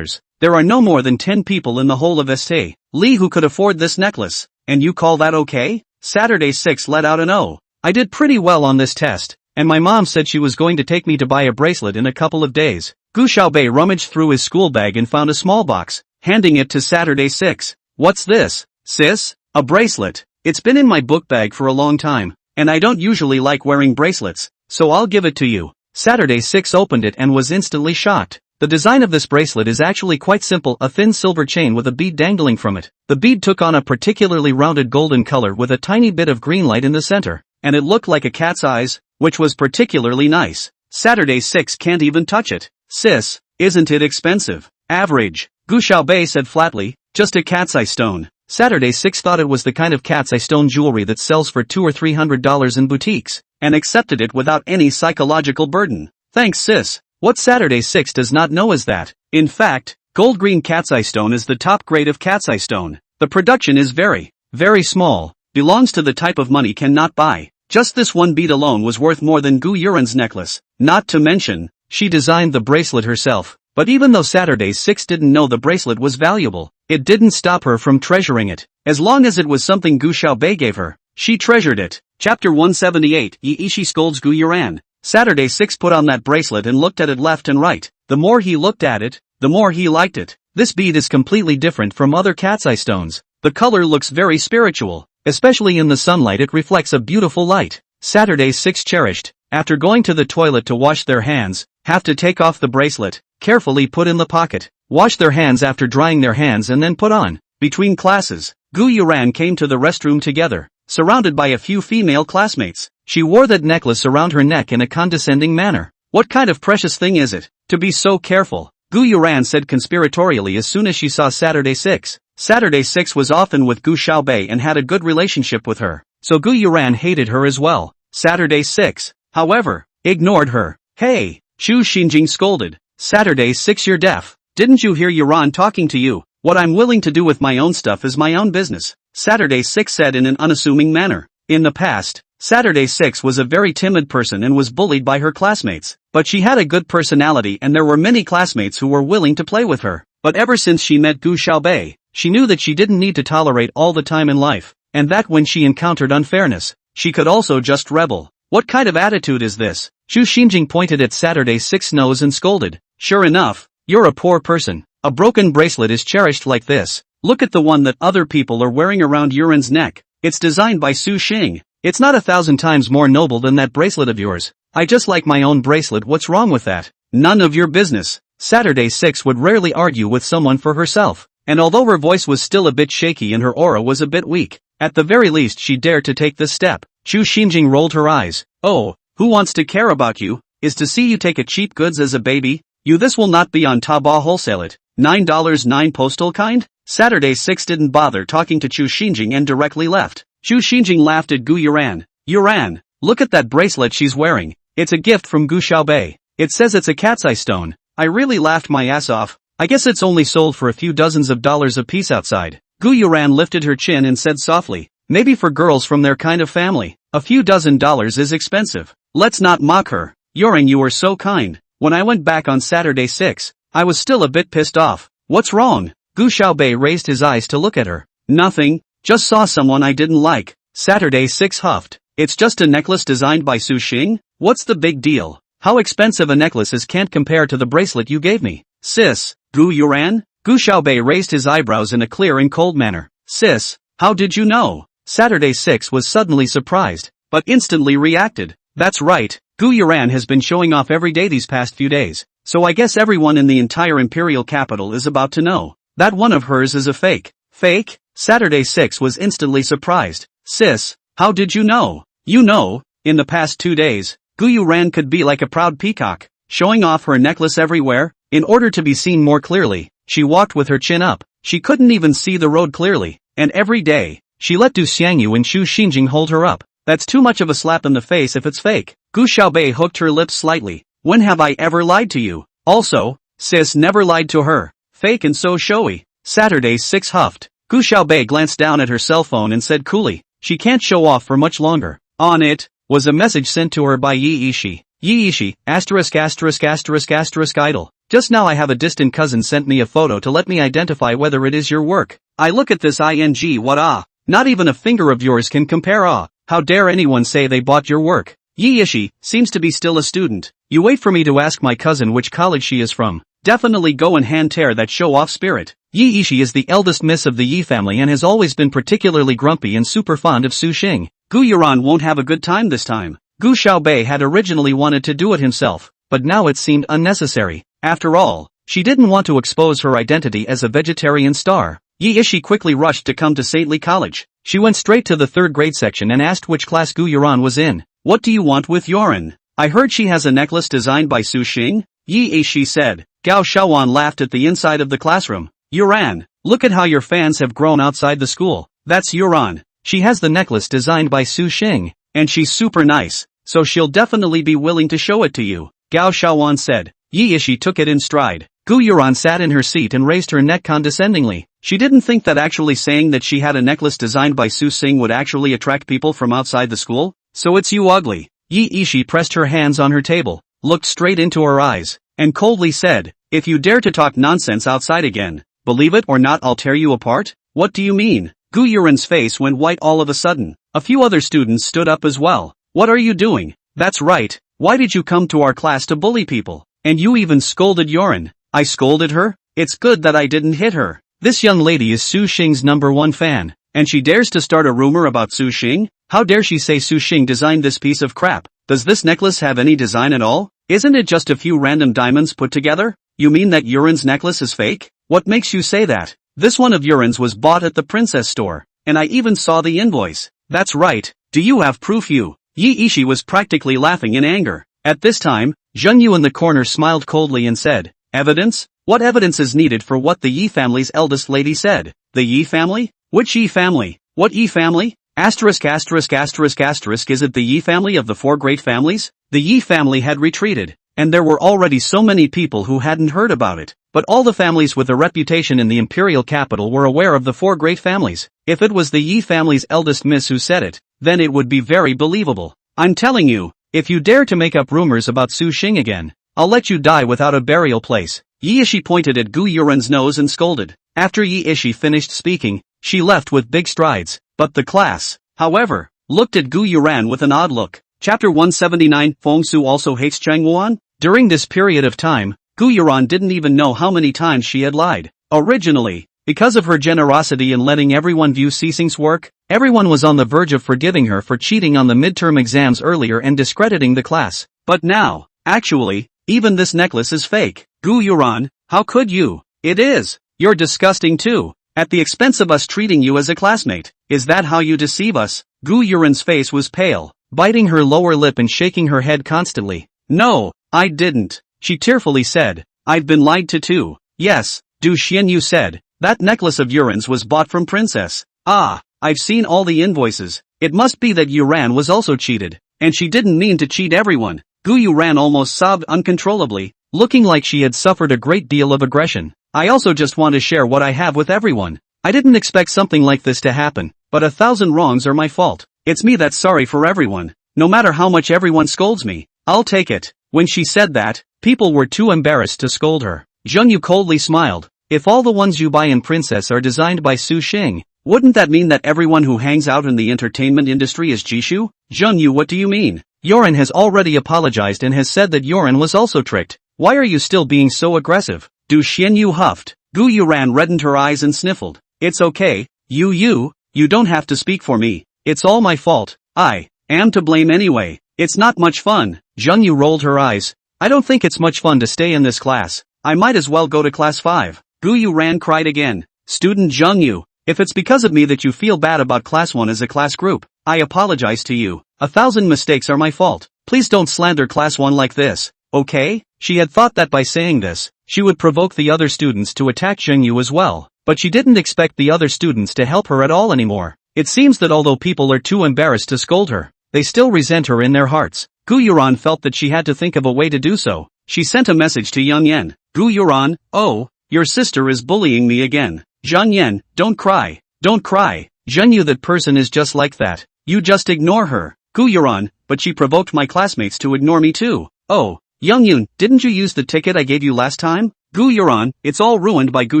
There are no more than 10 people in the whole of St. Li who could afford this necklace. And you call that okay? Saturday 6 let out an O. I did pretty well on this test, and my mom said she was going to take me to buy a bracelet in a couple of days. Gu Xiaobei rummaged through his school bag and found a small box, handing it to Saturday 6. What's this, sis? A bracelet. It's been in my book bag for a long time, and I don't usually like wearing bracelets, so I'll give it to you. Saturday 6 opened it and was instantly shocked. The design of this bracelet is actually quite simple, a thin silver chain with a bead dangling from it. The bead took on a particularly rounded golden color with a tiny bit of green light in the center, and it looked like a cat's eyes, which was particularly nice. Saturday 6 can't even touch it. Sis, isn't it expensive? Average. Gu Xiaobei said flatly, just a cat's eye stone. Saturday 6 thought it was the kind of cat's eye stone jewelry that sells for $200 or $300 in boutiques, and accepted it without any psychological burden. Thanks sis. What Saturday 6 does not know is that, in fact, gold green cat's eye stone is the top grade of cat's eye stone. The production is very, very small, belongs to the type of money cannot buy. Just this one bead alone was worth more than Gu Yuran's necklace. Not to mention, she designed the bracelet herself. But even though Saturday 6 didn't know the bracelet was valuable, it didn't stop her from treasuring it. As long as it was something Gu Xiaobei gave her, She treasured it. Chapter 178, Iishi scolds Gu Yuran. Saturday 6 put on that bracelet and looked at it left and right. The more he looked at it, the more he liked it. This bead is completely different from other cat's eye stones. The color looks very spiritual. Especially in the sunlight, it reflects a beautiful light. Saturday 6 cherished. After going to the toilet to wash their hands, have to take off the bracelet, carefully put in the pocket, wash their hands after drying their hands and then put on. Between classes, Gu Yuran came to the restroom together, surrounded by a few female classmates. She wore that necklace around her neck in a condescending manner. What kind of precious thing is it, to be so careful? Gu Yuran said conspiratorially as soon as she saw Saturday 6. Saturday 6 was often with Gu Xiaobei and had a good relationship with her, so Gu Yuran hated her as well. Saturday 6, however, ignored her. Hey, Xu Xinjing scolded. Saturday 6, you're deaf. Didn't you hear Yuran talking to you? What I'm willing to do with my own stuff is my own business, Saturday 6 said in an unassuming manner. In the past, Saturday 6 was a very timid person and was bullied by her classmates, but she had a good personality and there were many classmates who were willing to play with her. But ever since she met Gu Xiaobei, she knew that she didn't need to tolerate all the time in life, and that when she encountered unfairness, she could also just rebel. What kind of attitude is this? Xu Xinjing pointed at Saturday 6's nose and scolded. Sure enough, you're a poor person. A broken bracelet is cherished like this. Look at the one that other people are wearing around Yuran's neck. It's designed by Su Xing. It's not 1,000 times more noble than that bracelet of yours. I just like my own bracelet. What's wrong with that? None of your business. Saturday 6 would rarely argue with someone for herself, and although her voice was still a bit shaky and her aura was a bit weak, at the very least she dared to take this step. Xu Xinjing rolled her eyes. Oh, who wants to care about you, is to see you take a cheap goods as a baby? You, this will not be on Taobao wholesale it. $9.9 postal kind? Saturday 6 didn't bother talking to Xu Xinjing and directly left. Xu Xinjing laughed at Gu Yuran. Yuran, look at that bracelet she's wearing. It's a gift from Gu Xiaobei. It says it's a cat's eye stone. I really laughed my ass off. I guess it's only sold for a few dozens of dollars a piece outside. Gu Yuran lifted her chin and said softly, maybe for girls from their kind of family, a few dozen dollars is expensive. Let's not mock her. Yuran, you were so kind. When I went back on Saturday 6, I was still a bit pissed off. What's wrong? Gu Xiaobei raised his eyes to look at her. Nothing, just saw someone I didn't like. Saturday 6 huffed. It's just a necklace designed by Su Xing? What's the big deal? How expensive a necklace is can't compare to the bracelet you gave me. Sis, Gu Yuran? Gu Xiaobei raised his eyebrows in a clear and cold manner. Sis, how did you know? Saturday 6 was suddenly surprised, but instantly reacted. That's right, Gu Yuran has been showing off every day these past few days, so I guess everyone in the entire imperial capital is about to know that one of hers is a fake. Fake? Saturday 6 was instantly surprised. Sis, how did you know? You know, in the past 2 days, Gu Yuran could be like a proud peacock, showing off her necklace everywhere. In order to be seen more clearly, she walked with her chin up. She couldn't even see the road clearly, and every day, she let Du Xiangyu and Xu Xinjing hold her up. That's too much of a slap in the face if it's fake. Gu Xiaobei hooked her lips slightly. When have I ever lied to you? Also, sis never lied to her. Fake and so showy. Saturday 6 huffed. Gu Xiaobei glanced down at her cell phone and said coolly, she can't show off for much longer. On it was a message sent to her by Yi Ishi. Yi Ishi, ****** idol. Just now I have a distant cousin sent me a photo to let me identify whether it is your work. I look at this ing what ah. Not even a finger of yours can compare ah. How dare anyone say they bought your work? Yi Ishi seems to be still a student. You wait for me to ask my cousin which college she is from. Definitely go and hand tear that show-off spirit. Yi Ishi is the eldest miss of the Yi family and has always been particularly grumpy and super fond of Su Xing. Gu Yuran won't have a good time this time. Gu Xiaobei had originally wanted to do it himself, but now it seemed unnecessary. After all, she didn't want to expose her identity as a vegetarian star. Yi Ishi quickly rushed to come to Saintly College. She went straight to the 3rd grade section and asked which class Gu Yuran was in. What do you want with Yuran? I heard she has a necklace designed by Su Xing? Yi Ishi said. Gao Shaowan laughed at the inside of the classroom. Yuran, look at how your fans have grown outside the school. That's Yuran. She has the necklace designed by Su Xing, and she's super nice, so she'll definitely be willing to show it to you, Gao Shaowan said. Yi Ishi took it in stride. Gu Yuran sat in her seat and raised her neck condescendingly. She didn't think that actually saying that she had a necklace designed by Su Xing would actually attract people from outside the school. So it's you ugly. Yi Ishi pressed her hands on her table, looked straight into her eyes, and coldly said, if you dare to talk nonsense outside again, believe it or not I'll tear you apart. What do you mean? Gu Yuran's face went white all of a sudden. A few other students stood up as well. What are you doing? That's right. Why did you come to our class to bully people? And you even scolded Yuran. I scolded her? It's good that I didn't hit her. This young lady is Su Xing's #1 fan. And she dares to start a rumor about Su Xing? How dare she say Su Xing designed this piece of crap? Does this necklace have any design at all? Isn't it just a few random diamonds put together? You mean that Yuran's necklace is fake? What makes you say that? This one of Yuran's was bought at the princess store. And I even saw the invoice. That's right. Do you have proof? Yi Ishi was practically laughing in anger. At this time, Zheng Yu in the corner smiled coldly and said, evidence? What evidence is needed for what the Yi family's eldest lady said? The Yi family? Which Yi family? What Yi family? Asterisk. Is it the Yi family of the 4 great families? The Yi family had retreated, and there were already so many people who hadn't heard about it. But all the families with a reputation in the imperial capital were aware of the 4 great families. If it was the Yi family's eldest miss who said it, then it would be very believable. I'm telling you, if you dare to make up rumors about Su Xing again, I'll let you die without a burial place. Yi Ishi pointed at Gu Yuran's nose and scolded. After Yi Ishi finished speaking, she left with big strides. But the class, however, looked at Gu Yuran with an odd look. Chapter 179, Feng Su also hates Chang Wuan? During this period of time, Gu Yuran didn't even know how many times she had lied. Originally, because of her generosity in letting everyone view Cixing's work, everyone was on the verge of forgiving her for cheating on the midterm exams earlier and discrediting the class. But now, actually, even this necklace is fake. Gu Yuran, how could you? It is. You're disgusting too. At the expense of us treating you as a classmate. Is that how you deceive us? Gu Yuran's face was pale, biting her lower lip and shaking her head constantly. No, I didn't. She tearfully said. I've been lied to too. Yes, Du Xianyu said. That necklace of Yuran's was bought from Princess. Ah, I've seen all the invoices. It must be that Yuran was also cheated. And she didn't mean to cheat everyone. Gu Yuran almost sobbed uncontrollably, looking like she had suffered a great deal of aggression. I also just want to share what I have with everyone. I didn't expect something like this to happen, but 1,000 wrongs are my fault. It's me that's sorry for everyone. No matter how much everyone scolds me, I'll take it. When she said that, people were too embarrassed to scold her. Zheng Yu coldly smiled. If all the ones you buy in Princess are designed by Su Xing, wouldn't that mean that everyone who hangs out in the entertainment industry is Jishu? Zheng Yu, what do you mean? Yoran has already apologized and has said that Yoran was also tricked. Why are you still being so aggressive? Du Xianyu huffed. Gu Yuran reddened her eyes and sniffled. It's okay, you don't have to speak for me. It's all my fault. I am to blame anyway. It's not much fun. Zheng Yu rolled her eyes. I don't think it's much fun to stay in this class. I might as well go to class 5. Gu Yuran cried again. Student Zheng Yu, if it's because of me that you feel bad about class 1 as a class group, I apologize to you. 1,000 mistakes are my fault. Please don't slander class 1 like this, okay? She had thought that by saying this, she would provoke the other students to attack Zheng Yu as well, but she didn't expect the other students to help her at all anymore. It seems that although people are too embarrassed to scold her, they still resent her in their hearts. Gu Yuran felt that she had to think of a way to do so. She sent a message to Yang Yan. Gu Yuran, oh, your sister is bullying me again. Zhang Yan, don't cry. Don't cry. Zheng Yu, that person is just like that. You just ignore her. Gu Yuran, but she provoked my classmates to ignore me too. Oh, Young Yun, didn't you use the ticket I gave you last time? Gu Yuran, it's all ruined by Gu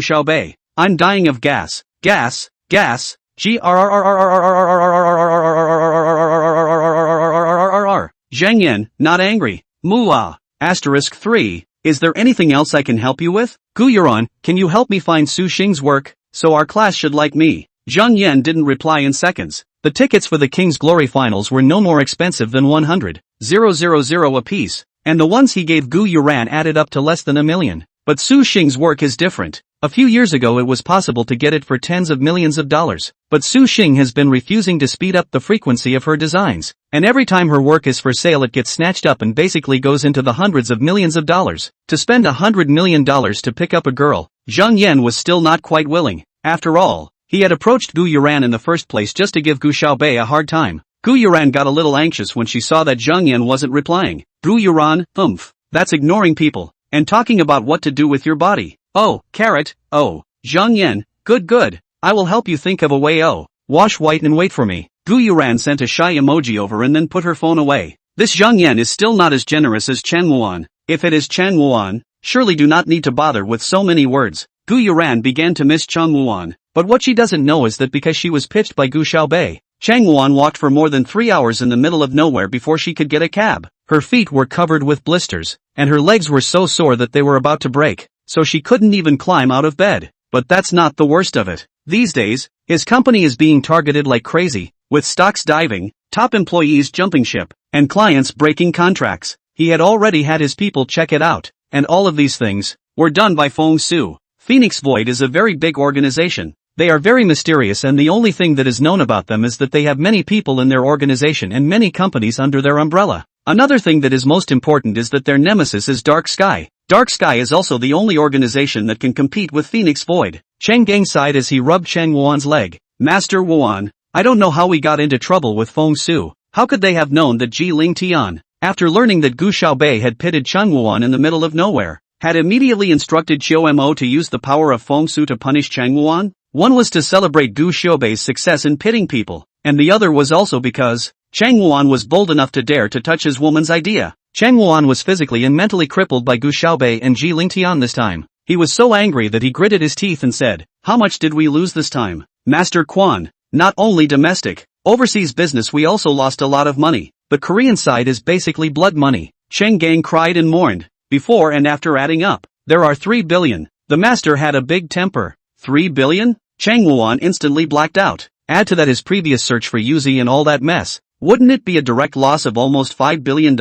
Xiaobei. I'm dying of gas. Gas. Zheng Yan, not angry. Muah. Asterisk 3. Is there anything else I can help you with? Gu Yuran, can you help me find Su Xing's work, so our class should like me? Zheng Yan didn't reply in seconds. The tickets for the King's Glory finals were no more expensive than 100,000 apiece, and the ones he gave Gu Yuran added up to less than $1 million. But Su Xing's work is different. A few years ago it was possible to get it for tens of millions of dollars, but Su Xing has been refusing to speed up the frequency of her designs, and every time her work is for sale it gets snatched up and basically goes into the hundreds of millions of dollars. To spend $100 million to pick up a girl, Zheng Yan was still not quite willing. After all, he had approached Gu Yuran in the first place just to give Gu Xiaobei a hard time. Gu Yuran got a little anxious when she saw that Zheng Yan wasn't replying. Gu Yuran, that's ignoring people, and talking about what to do with your body. Oh, carrot, oh, Zheng Yan, good, I will help you think of a way. Oh, wash white and wait for me. Gu Yuran sent a shy emoji over and then put her phone away. This Zheng Yan is still not as generous as Chen Wuan. If it is Chen Wuan, surely do not need to bother with so many words. Gu Yuran began to miss Chen Wuan. But what she doesn't know is that because she was pitched by Gu Xiaobei, Chang Wuan walked for more than 3 hours in the middle of nowhere before she could get a cab. Her feet were covered with blisters, and her legs were so sore that they were about to break, so she couldn't even climb out of bed. But that's not the worst of it. These days, his company is being targeted like crazy, with stocks diving, top employees jumping ship, and clients breaking contracts. He had already had his people check it out, and all of these things were done by Feng Su. Phoenix Void is a very big organization. They are very mysterious, and the only thing that is known about them is that they have many people in their organization and many companies under their umbrella. Another thing that is most important is that their nemesis is Dark Sky. Dark Sky is also the only organization that can compete with Phoenix Void. Cheng Gang sighed as he rubbed Chang Wuan's leg. Master Wuan, I don't know how we got into trouble with Feng Su. How could they have known that Ji Ling Tian, after learning that Gu Xiaobei had pitted Chang Wuan in the middle of nowhere, had immediately instructed Qiu Mo to use the power of Feng Su to punish Chang Wuan? One was to celebrate Gu Xiaobei's success in pitting people, and the other was also because Chang Wuan was bold enough to dare to touch his woman's idea. Chang Wuan was physically and mentally crippled by Gu Xiaobei and Ji Lingtian this time. He was so angry that he gritted his teeth and said, "How much did we lose this time? Master Quan, not only domestic, overseas business, we also lost a lot of money. The Korean side is basically blood money." Cheng Gang cried and mourned. Before and after adding up, there are 3 billion. The master had a big temper. 3 billion? Chang Wuan instantly blacked out. Add to that his previous search for Yuzi and all that mess. Wouldn't it be a direct loss of almost $5 billion?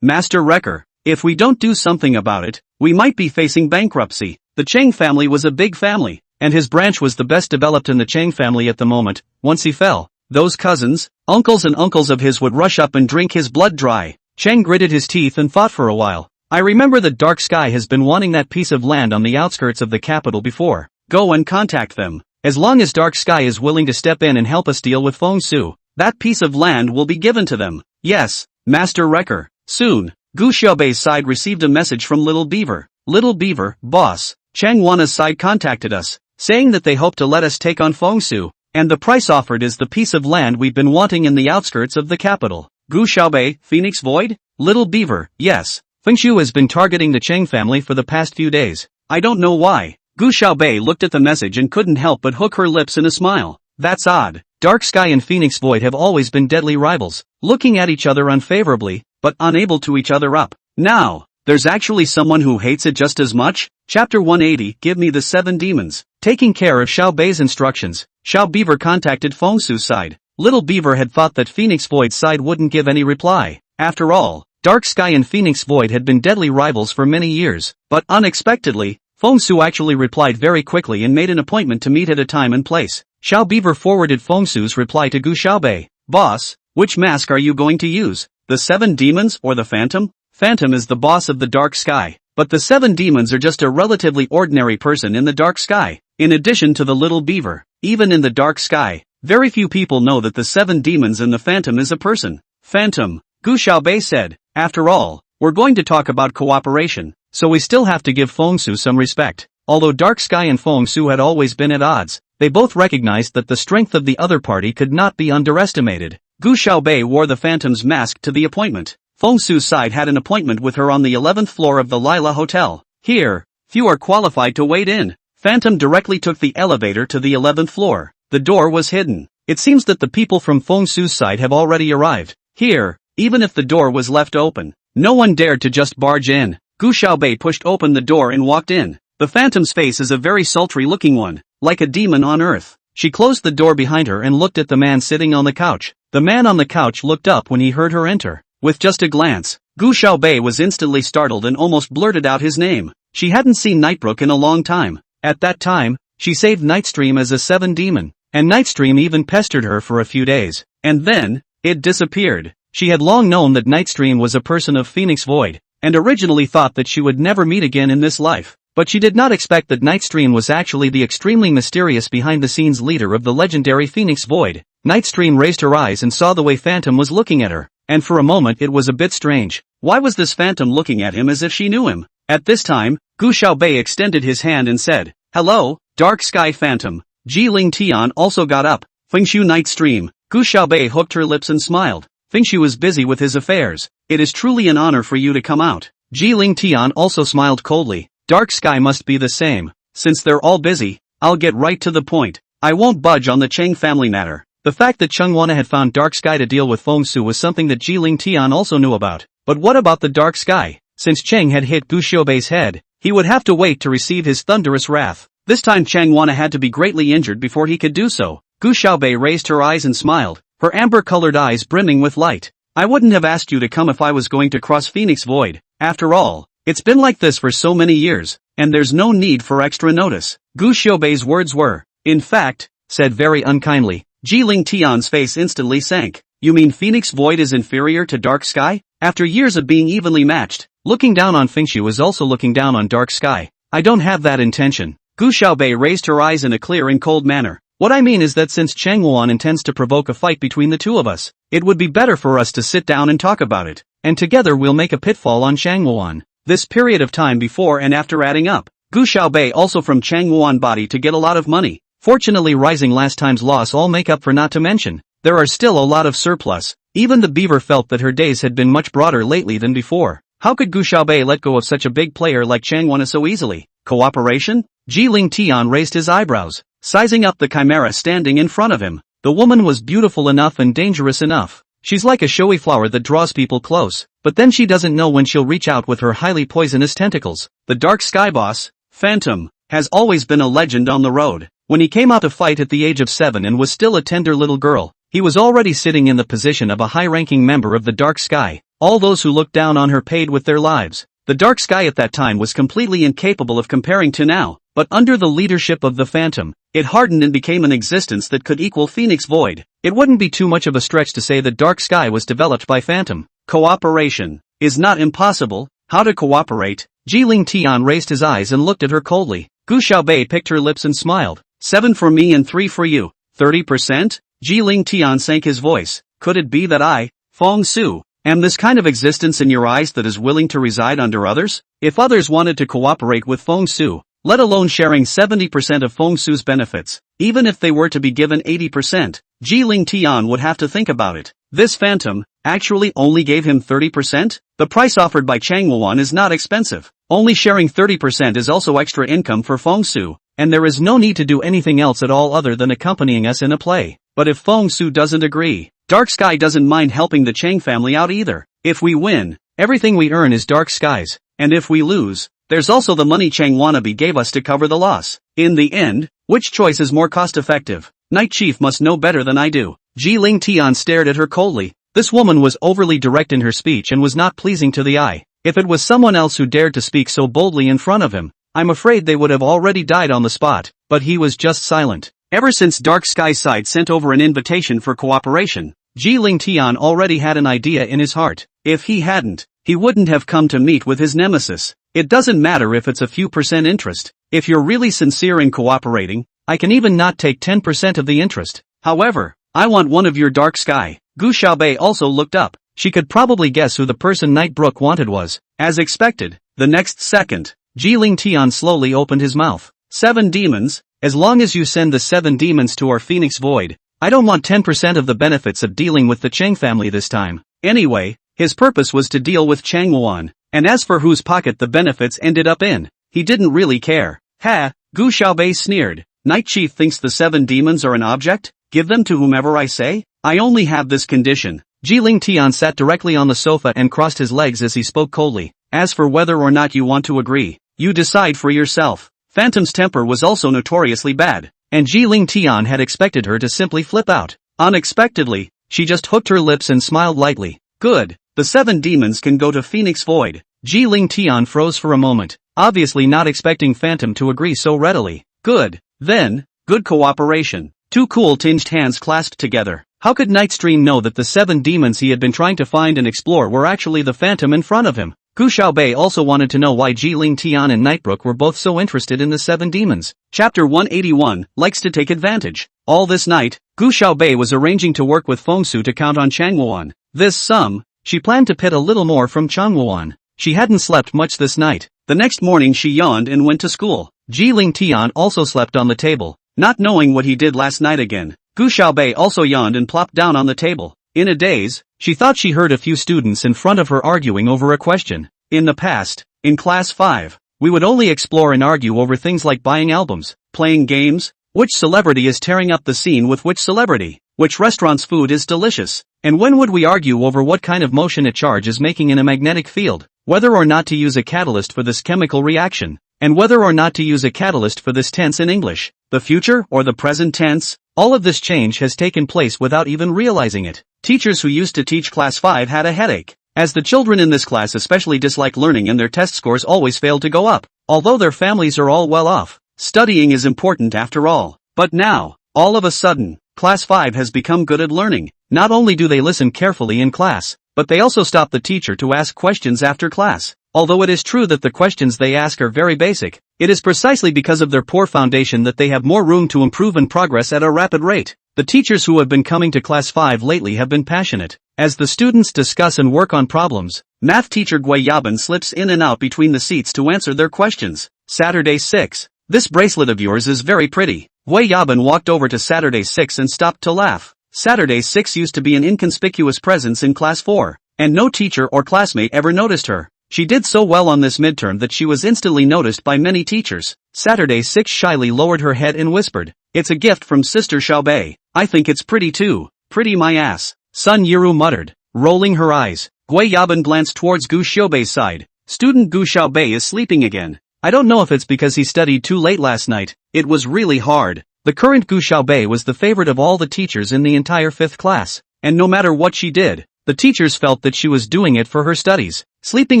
Master Wrecker, if we don't do something about it, we might be facing bankruptcy. The Chang family was a big family, and his branch was the best developed in the Chang family at the moment. Once he fell, those cousins, uncles and uncles of his would rush up and drink his blood dry. Chang gritted his teeth and thought for a while. I remember that Dark Sky has been wanting that piece of land on the outskirts of the capital before. Go and contact them. As long as Dark Sky is willing to step in and help us deal with Feng Su, that piece of land will be given to them. Yes, Master Wrecker. Soon, Gu Xiaobei's side received a message from Little Beaver. Little Beaver, boss, Chang Wana's side contacted us, saying that they hope to let us take on Feng Su, and the price offered is the piece of land we've been wanting in the outskirts of the capital. Gu Xiaobei, Phoenix Void? Little Beaver, yes. Feng Shu has been targeting the Chang family for the past few days. I don't know why. Gu Xiaobei looked at the message and couldn't help but hook her lips in a smile. That's odd. Dark Sky and Phoenix Void have always been deadly rivals, looking at each other unfavorably, but unable to each other up. Now, there's actually someone who hates it just as much? Chapter 180, Give me the 7 demons. Taking care of Xiaobei's instructions, Xiao Beaver contacted Feng Su's side. Little Beaver had thought that Phoenix Void's side wouldn't give any reply. After all, Dark Sky and Phoenix Void had been deadly rivals for many years, but unexpectedly, Feng Su actually replied very quickly and made an appointment to meet at a time and place. Xiao Beaver forwarded Feng Su's reply to Gu Xiaobei. Boss, which mask are you going to use? The 7 demons or the Phantom? Phantom is the boss of the Dark Sky, but the 7 demons are just a relatively ordinary person in the Dark Sky. In addition to the Little Beaver, even in the Dark Sky, very few people know that the 7 demons and the Phantom is a person. Phantom, Gu Xiaobei said. After all, we're going to talk about cooperation, so we still have to give Feng Su some respect. Although Dark Sky and Feng Su had always been at odds, they both recognized that the strength of the other party could not be underestimated. Gu Xiaobei wore the Phantom's mask to the appointment. Feng Su's side had an appointment with her on the 11th floor of the Lila Hotel. Here, few are qualified to wait in. Phantom directly took the elevator to the 11th floor. The door was hidden. It seems that the people from Feng Su's side have already arrived. Here, even if the door was left open, no one dared to just barge in. Gu Xiaobei pushed open the door and walked in. The Phantom's face is a very sultry looking one, like a demon on earth. She closed the door behind her and looked at the man sitting on the couch. The man on the couch looked up when he heard her enter. With just a glance, Gu Xiaobei was instantly startled and almost blurted out his name. She hadn't seen Nightbrook in a long time. At that time, she saved Nightstream as a 7 demon, and Nightstream even pestered her for a few days. And then, it disappeared. She had long known that Nightstream was a person of Phoenix Void, and originally thought that she would never meet again in this life. But she did not expect that Nightstream was actually the extremely mysterious behind-the-scenes leader of the legendary Phoenix Void. Nightstream raised her eyes and saw the way Phantom was looking at her, and for a moment it was a bit strange. Why was this Phantom looking at him as if she knew him? At this time, Gu Xiaobei extended his hand and said, "Hello, Dark Sky Phantom." Ji Ling Tian also got up. Fengshu Nightstream. Gu Xiaobei hooked her lips and smiled. Fengshu is busy with his affairs. It is truly an honor for you to come out. Ji Ling Tian also smiled coldly. Dark Sky must be the same. Since they're all busy, I'll get right to the point. I won't budge on the Chang family matter. The fact that Chungwana had found Dark Sky to deal with Feng Su was something that Jiling Tian also knew about. But what about the Dark Sky? Since Cheng had hit Gu Xiaobei's head, he would have to wait to receive his thunderous wrath. This time Changwana had to be greatly injured before he could do so. Gu Xiaobei raised her eyes and smiled, her amber-colored eyes brimming with light. I wouldn't have asked you to come if I was going to cross Phoenix Void. After all, it's been like this for so many years, and there's no need for extra notice. Gu Xiaobei's words were, in fact, said very unkindly. Jiling Tian's face instantly sank. You mean Phoenix Void is inferior to Dark Sky? After years of being evenly matched, looking down on Fengshu is also looking down on Dark Sky. I don't have that intention. Gu Xiaobei raised her eyes in a clear and cold manner. What I mean is that since Chang Wuan intends to provoke a fight between the two of us, it would be better for us to sit down and talk about it, and together we'll make a pitfall on Chang Wuan. This period of time before and after adding up, Gu Xiaobei also from Chang Wuan body to get a lot of money. Fortunately rising last time's loss all make up for, not to mention, there are still a lot of surplus. Even the beaver felt that her days had been much broader lately than before. How could Gu Xiaobei let go of such a big player like Chang Wuan so easily? Cooperation? Jiling Tian raised his eyebrows, sizing up the chimera standing in front of him. The woman was beautiful enough and dangerous enough. She's like a showy flower that draws people close, but then she doesn't know when she'll reach out with her highly poisonous tentacles. The Dark Sky boss, Phantom, has always been a legend on the road. When he came out to fight at the age of 7 and was still a tender little girl, he was already sitting in the position of a high-ranking member of the Dark Sky. All those who looked down on her paid with their lives. The Dark Sky at that time was completely incapable of comparing to now, but under the leadership of the Phantom, it hardened and became an existence that could equal Phoenix Void. It wouldn't be too much of a stretch to say that Dark Sky was developed by Phantom. Cooperation is not impossible. How to cooperate? Jiling Tian raised his eyes and looked at her coldly. Gu Xiaobei picked her lips and smiled. 7 for me and 3 for you. 30%? Jiling Tian sank his voice. Could it be that I, Feng Su, am this kind of existence in your eyes that is willing to reside under others? If others wanted to cooperate with Feng Su, let alone sharing 70% of Feng Su's benefits, even if they were to be given 80%, Jiling Tian would have to think about it. This Phantom actually only gave him 30%? The price offered by Chang Wuan is not expensive. Only sharing 30% is also extra income for Feng Su, and there is no need to do anything else at all other than accompanying us in a play. But if Feng Su doesn't agree, Dark Sky doesn't mind helping the Chang family out either. If we win, everything we earn is Dark Sky's, and if we lose, there's also the money Chang Wannabe gave us to cover the loss. In the end, which choice is more cost-effective? Night Chief must know better than I do. Jiling Tian stared at her coldly. This woman was overly direct in her speech and was not pleasing to the eye. If it was someone else who dared to speak so boldly in front of him, I'm afraid they would have already died on the spot, but he was just silent. Ever since Dark Sky side sent over an invitation for cooperation, Jiling Tian already had an idea in his heart. If he hadn't, he wouldn't have come to meet with his nemesis. It doesn't matter if it's a few percent interest. If you're really sincere in cooperating, I can even not take 10% of the interest. However, I want one of your Dark Sky. Gu Xiaobei also looked up. She could probably guess who the person Nightbrook wanted was. As expected, the next second, Jiling Tian slowly opened his mouth. 7 demons? As long as you send the 7 demons to our Phoenix Void, I don't want 10% of the benefits of dealing with the Cheng family this time. Anyway, his purpose was to deal with Chang Wuan, and as for whose pocket the benefits ended up in, he didn't really care. Ha! Gu Xiaobei sneered. Night Chief thinks the 7 demons are an object? Give them to whomever I say? I only have this condition. Jiling Tian sat directly on the sofa and crossed his legs as he spoke coldly. As for whether or not you want to agree, you decide for yourself. Phantom's temper was also notoriously bad, and Jiling Tian had expected her to simply flip out. Unexpectedly, she just hooked her lips and smiled lightly. Good, the 7 demons can go to Phoenix Void. Jiling Tian froze for a moment, obviously not expecting Phantom to agree so readily. Good, then, good cooperation. 2 cool tinged hands clasped together. How could Nightstream know that the 7 demons he had been trying to find and explore were actually the Phantom in front of him? Gu Xiaobei also wanted to know why Jiling Tian and Nightbrook were both so interested in the 7 demons. Chapter 181, likes to take advantage. All this night, Gu Xiaobei was arranging to work with Feng Su to count on Chang Wuan. This sum, she planned to pit a little more from Chang Wuan. She hadn't slept much this night. The next morning she yawned and went to school. Jiling Tian also slept on the table, not knowing what he did last night again. Gu Xiaobei also yawned and plopped down on the table. In a daze, she thought she heard a few students in front of her arguing over a question. In the past, in class 5, we would only explore and argue over things like buying albums. Playing games? Which celebrity is tearing up the scene with which celebrity? Which restaurant's food is delicious? And when would we argue over what kind of motion a charge is making in a magnetic field? Whether or not to use a catalyst for this chemical reaction? And whether or not to use a catalyst for this tense in English? The future or the present tense? All of this change has taken place without even realizing it. Teachers who used to teach class 5 had a headache, as the children in this class especially dislike learning and their test scores always failed to go up. Although their families are all well off, studying is important after all. But now, all of a sudden, class 5 has become good at learning. Not only do they listen carefully in class, but they also stop the teacher to ask questions after class. Although it is true that the questions they ask are very basic, it is precisely because of their poor foundation that they have more room to improve and progress at a rapid rate. The teachers who have been coming to class 5 lately have been passionate. As the students discuss and work on problems, math teacher Guayaban slips in and out between the seats to answer their questions. Saturday 6. This bracelet of yours is very pretty. Guayaban walked over to Saturday 6 and stopped to laugh. Saturday 6 used to be an inconspicuous presence in class 4, and no teacher or classmate ever noticed her. She did so well on this midterm that she was instantly noticed by many teachers. Saturday 6 shyly lowered her head and whispered, "It's a gift from Sister Xiaobei. I think it's pretty too. Pretty my ass." Sun Yiru muttered, rolling her eyes. Guayaban glanced towards Gu Xiaobei's side. Student Gu Xiaobei is sleeping again. I don't know if it's because he studied too late last night. It was really hard. The current Gu Xiaobei was the favorite of all the teachers in the entire 5th class, and no matter what she did, the teachers felt that she was doing it for her studies. Sleeping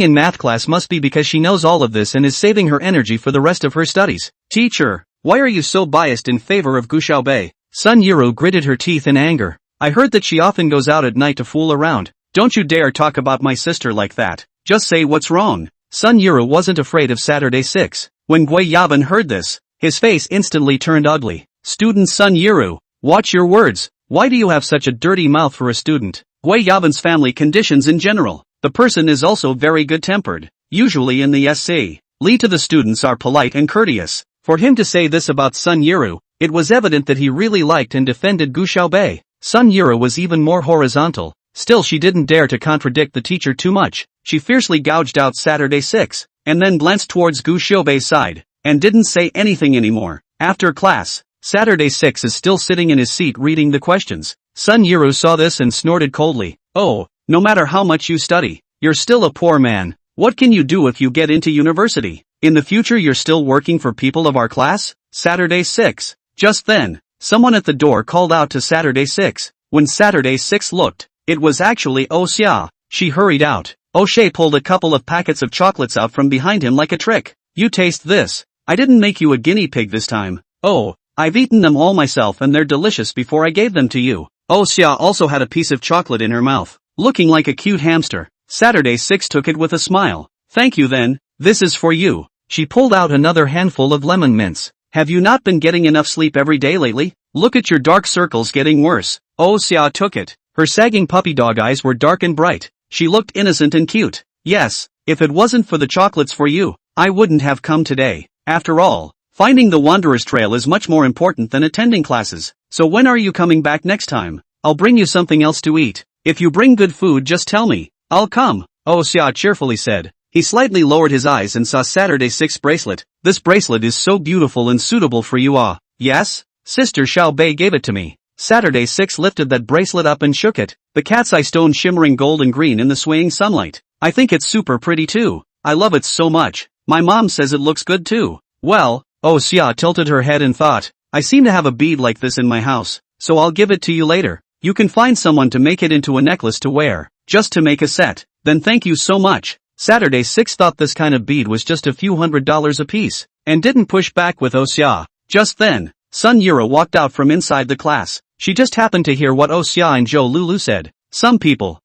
in math class must be because she knows all of this and is saving her energy for the rest of her studies. Teacher, why are you so biased in favor of Gu Xiaobei? Sun Yiru gritted her teeth in anger. I heard that she often goes out at night to fool around. Don't you dare talk about my sister like that. Just say what's wrong. Sun Yiru wasn't afraid of Saturday 6. When Guayaban heard this, his face instantly turned ugly. Student Sun Yiru, watch your words. Why do you have such a dirty mouth for a student? Guayaban's family conditions in general. The person is also very good-tempered. Usually in the SC, Li to the students are polite and courteous. For him to say this about Sun Yiru, it was evident that he really liked and defended Gu Xiaobei. Sun Yiru was even more horizontal. Still she didn't dare to contradict the teacher too much. She fiercely gouged out Saturday 6, and then glanced towards Gu Xiaobei's side, and didn't say anything anymore. After class, Saturday 6 is still sitting in his seat reading the questions. Sun Yiru saw this and snorted coldly. Oh, no matter how much you study, you're still a poor man. What can you do if you get into university? In the future you're still working for people of our class? Saturday 6. Just then, someone at the door called out to Saturday 6. When Saturday 6 looked, it was actually Xia. She hurried out. O'Shea pulled a couple of packets of chocolates out from behind him like a trick. You taste this. I didn't make you a guinea pig this time. Oh, I've eaten them all myself and they're delicious before I gave them to you. Xia also had a piece of chocolate in her mouth, looking like a cute hamster. Saturday 6 took it with a smile. Thank you then, this is for you. She pulled out another handful of lemon mints. Have you not been getting enough sleep every day lately? Look at your dark circles getting worse. Xia took it. Her sagging puppy dog eyes were dark and bright. She looked innocent and cute. Yes, if it wasn't for the chocolates for you, I wouldn't have come today. After all, finding the Wanderer's Trail is much more important than attending classes. So when are you coming back next time? I'll bring you something else to eat. If you bring good food just tell me. I'll come, Xia cheerfully said. He slightly lowered his eyes and saw Saturday 6 bracelet. This bracelet is so beautiful and suitable for you. Yes? Sister Xiaobei gave it to me. Saturday 6 lifted that bracelet up and shook it. The cat's eye stone shimmering gold and green in the swaying sunlight. I think it's super pretty too. I love it so much. My mom says it looks good too. Well, Xia tilted her head and thought, I seem to have a bead like this in my house, so I'll give it to you later. You can find someone to make it into a necklace to wear, just to make a set. Then thank you so much. Saturday 6 thought this kind of bead was just a few $100s a piece, and didn't push back with Xia. Just then, Sun Yiru walked out from inside the class. She just happened to hear what Xia and Zhou Lulu said. Some people,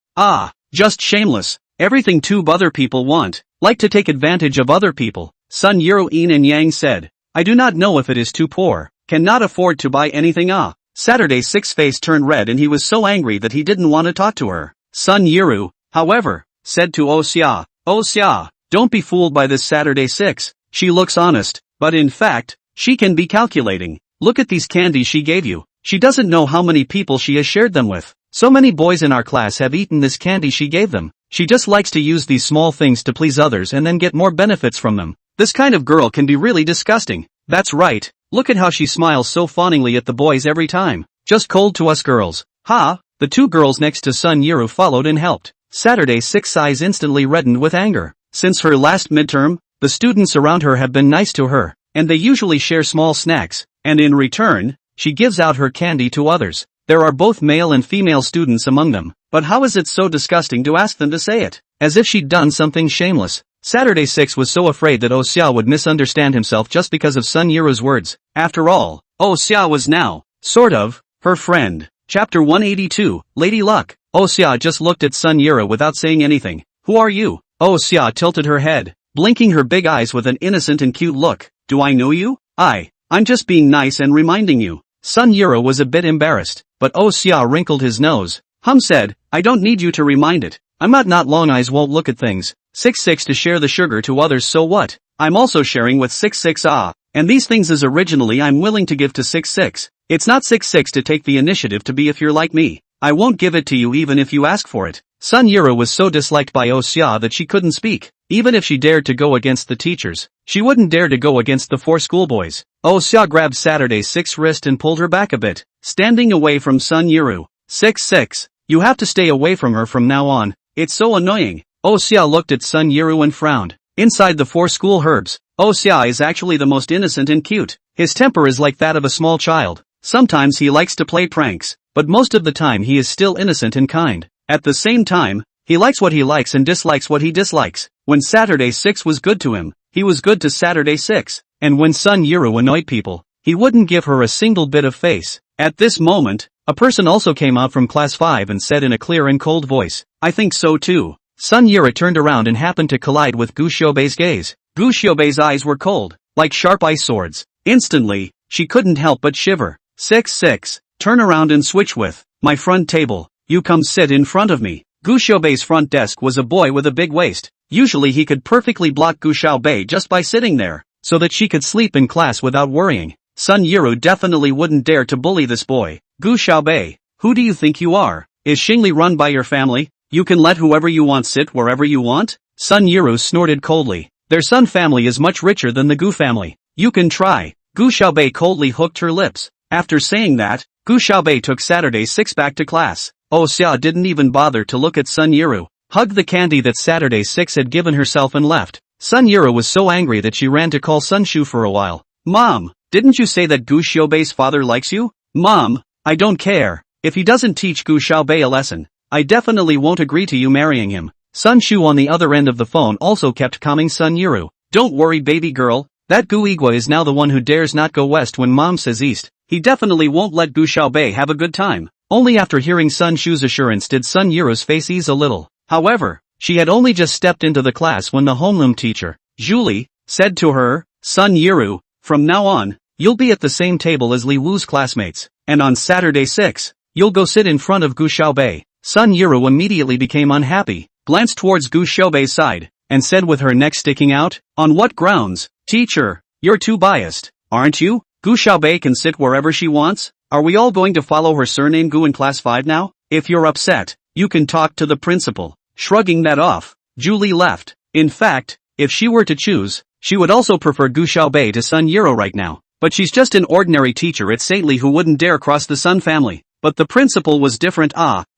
just shameless, everything tube other people want, like to take advantage of other people. Sun Yiru Yin and Yang said, I do not know if it is too poor, cannot afford to buy anything. Saturday 6 face turned red and he was so angry that he didn't want to talk to her. Sun Yiru, however, said to Xia, Xia, don't be fooled by this Saturday 6. She looks honest, but in fact, she can be calculating. Look at these candies she gave you. She doesn't know how many people she has shared them with. So many boys in our class have eaten this candy she gave them. She just likes to use these small things to please others and then get more benefits from them. This kind of girl can be really disgusting. That's right, Look at how she smiles so fawningly at the boys every time. Just cold to us girls. Ha! The two girls next to Sun Yiru followed and helped. Saturday 6's eyes instantly reddened with anger. Since her last midterm, the students around her have been nice to her, and they usually share small snacks, and in return, she gives out her candy to others. There are both male and female students among them, but how is it so disgusting to ask them to say it? As if she'd done something shameless. Saturday 6 was so afraid that Oh Xia would misunderstand himself just because of Sun Yiru's words. After all, Oh Xia was now, sort of, her friend. Chapter 182, Lady Luck. Oh Xia just looked at Sun Yiru without saying anything. Who are you? Oh Xia tilted her head, blinking her big eyes with an innocent and cute look. Do I know you? I'm just being nice and reminding you. Sun Yiru was a bit embarrassed, but Oh Xia wrinkled his nose. Said, I don't need you to remind it. I'm not long eyes won't look at things. 6 to share the sugar to others, so what? I'm also sharing with 6 and these things is originally I'm willing to give to 6. It's not 6 to take the initiative to be if you're like me. I won't give it to you even if you ask for it. Sun Yiru was so disliked by Oh Xia that she couldn't speak. Even if she dared to go against the teachers, she wouldn't dare to go against the 4 schoolboys. Oh Xia grabbed Saturday 6's wrist and pulled her back a bit, standing away from Sun Yiru. 6, you have to stay away from her from now on. It's so annoying. Oh Xia looked at Sun Yiru and frowned. Inside the 4 school herbs, Oh Xia is actually the most innocent and cute. His temper is like that of a small child. Sometimes he likes to play pranks, but most of the time he is still innocent and kind. At the same time, he likes what he likes and dislikes what he dislikes. When Saturday 6 was good to him, he was good to Saturday 6. And when Sun Yiru annoyed people, he wouldn't give her a single bit of face. At this moment, a person also came out from class 5 and said in a clear and cold voice, I think so too. Sun Yiru turned around and happened to collide with Gu Xiaobei's gaze. Gu Xiaobei's eyes were cold, like sharp ice swords. Instantly, she couldn't help but shiver. 6, turn around and switch with my front table. You come sit in front of me. Gu Xiaobei's front desk was a boy with a big waist. Usually he could perfectly block Gu Xiaobei just by sitting there, so that she could sleep in class without worrying. Sun Yiru definitely wouldn't dare to bully this boy. Gu Xiaobei, who do you think you are? Is Xingli run by your family? You can let whoever you want sit wherever you want? Sun Yiru snorted coldly. Their Sun family is much richer than the Gu family. You can try. Gu Xiaobei coldly hooked her lips. After saying that, Gu Xiaobei took Saturday 6 back to class. Oh Xia didn't even bother to look at Sun Yiru, hugged the candy that Saturday 6 had given herself and left. Sun Yiru was so angry that she ran to call Sun Shu for a while. Mom, didn't you say that Gu Xiaobei's father likes you? Mom, I don't care. If he doesn't teach Gu Xiaobei a lesson, I definitely won't agree to you marrying him. Sun Shu on the other end of the phone also kept calming Sun Yiru. Don't worry baby girl, that Gu Igua is now the one who dares not go west when mom says east. He definitely won't let Gu Xiaobei have a good time. Only after hearing Sun Shu's assurance did Sun Yiru's face ease a little. However, she had only just stepped into the class when the homeroom teacher, Julie, said to her, Sun Yiru, from now on, you'll be at the same table as Li Wu's classmates, and on Saturday 6, you'll go sit in front of Gu Xiaobei. Sun Yiru immediately became unhappy, glanced towards Gu Xiaobei's side, and said with her neck sticking out, on what grounds? Teacher, you're too biased, aren't you? Gu Xiaobei can sit wherever she wants? Are we all going to follow her surname Gu in class 5 now? If you're upset, you can talk to the principal. Shrugging that off, Julie left. In fact, if she were to choose, she would also prefer Gu Xiaobei to Sun Yiru right now. But she's just an ordinary teacher at Saintly who wouldn't dare cross the Sun family. But the principal was different.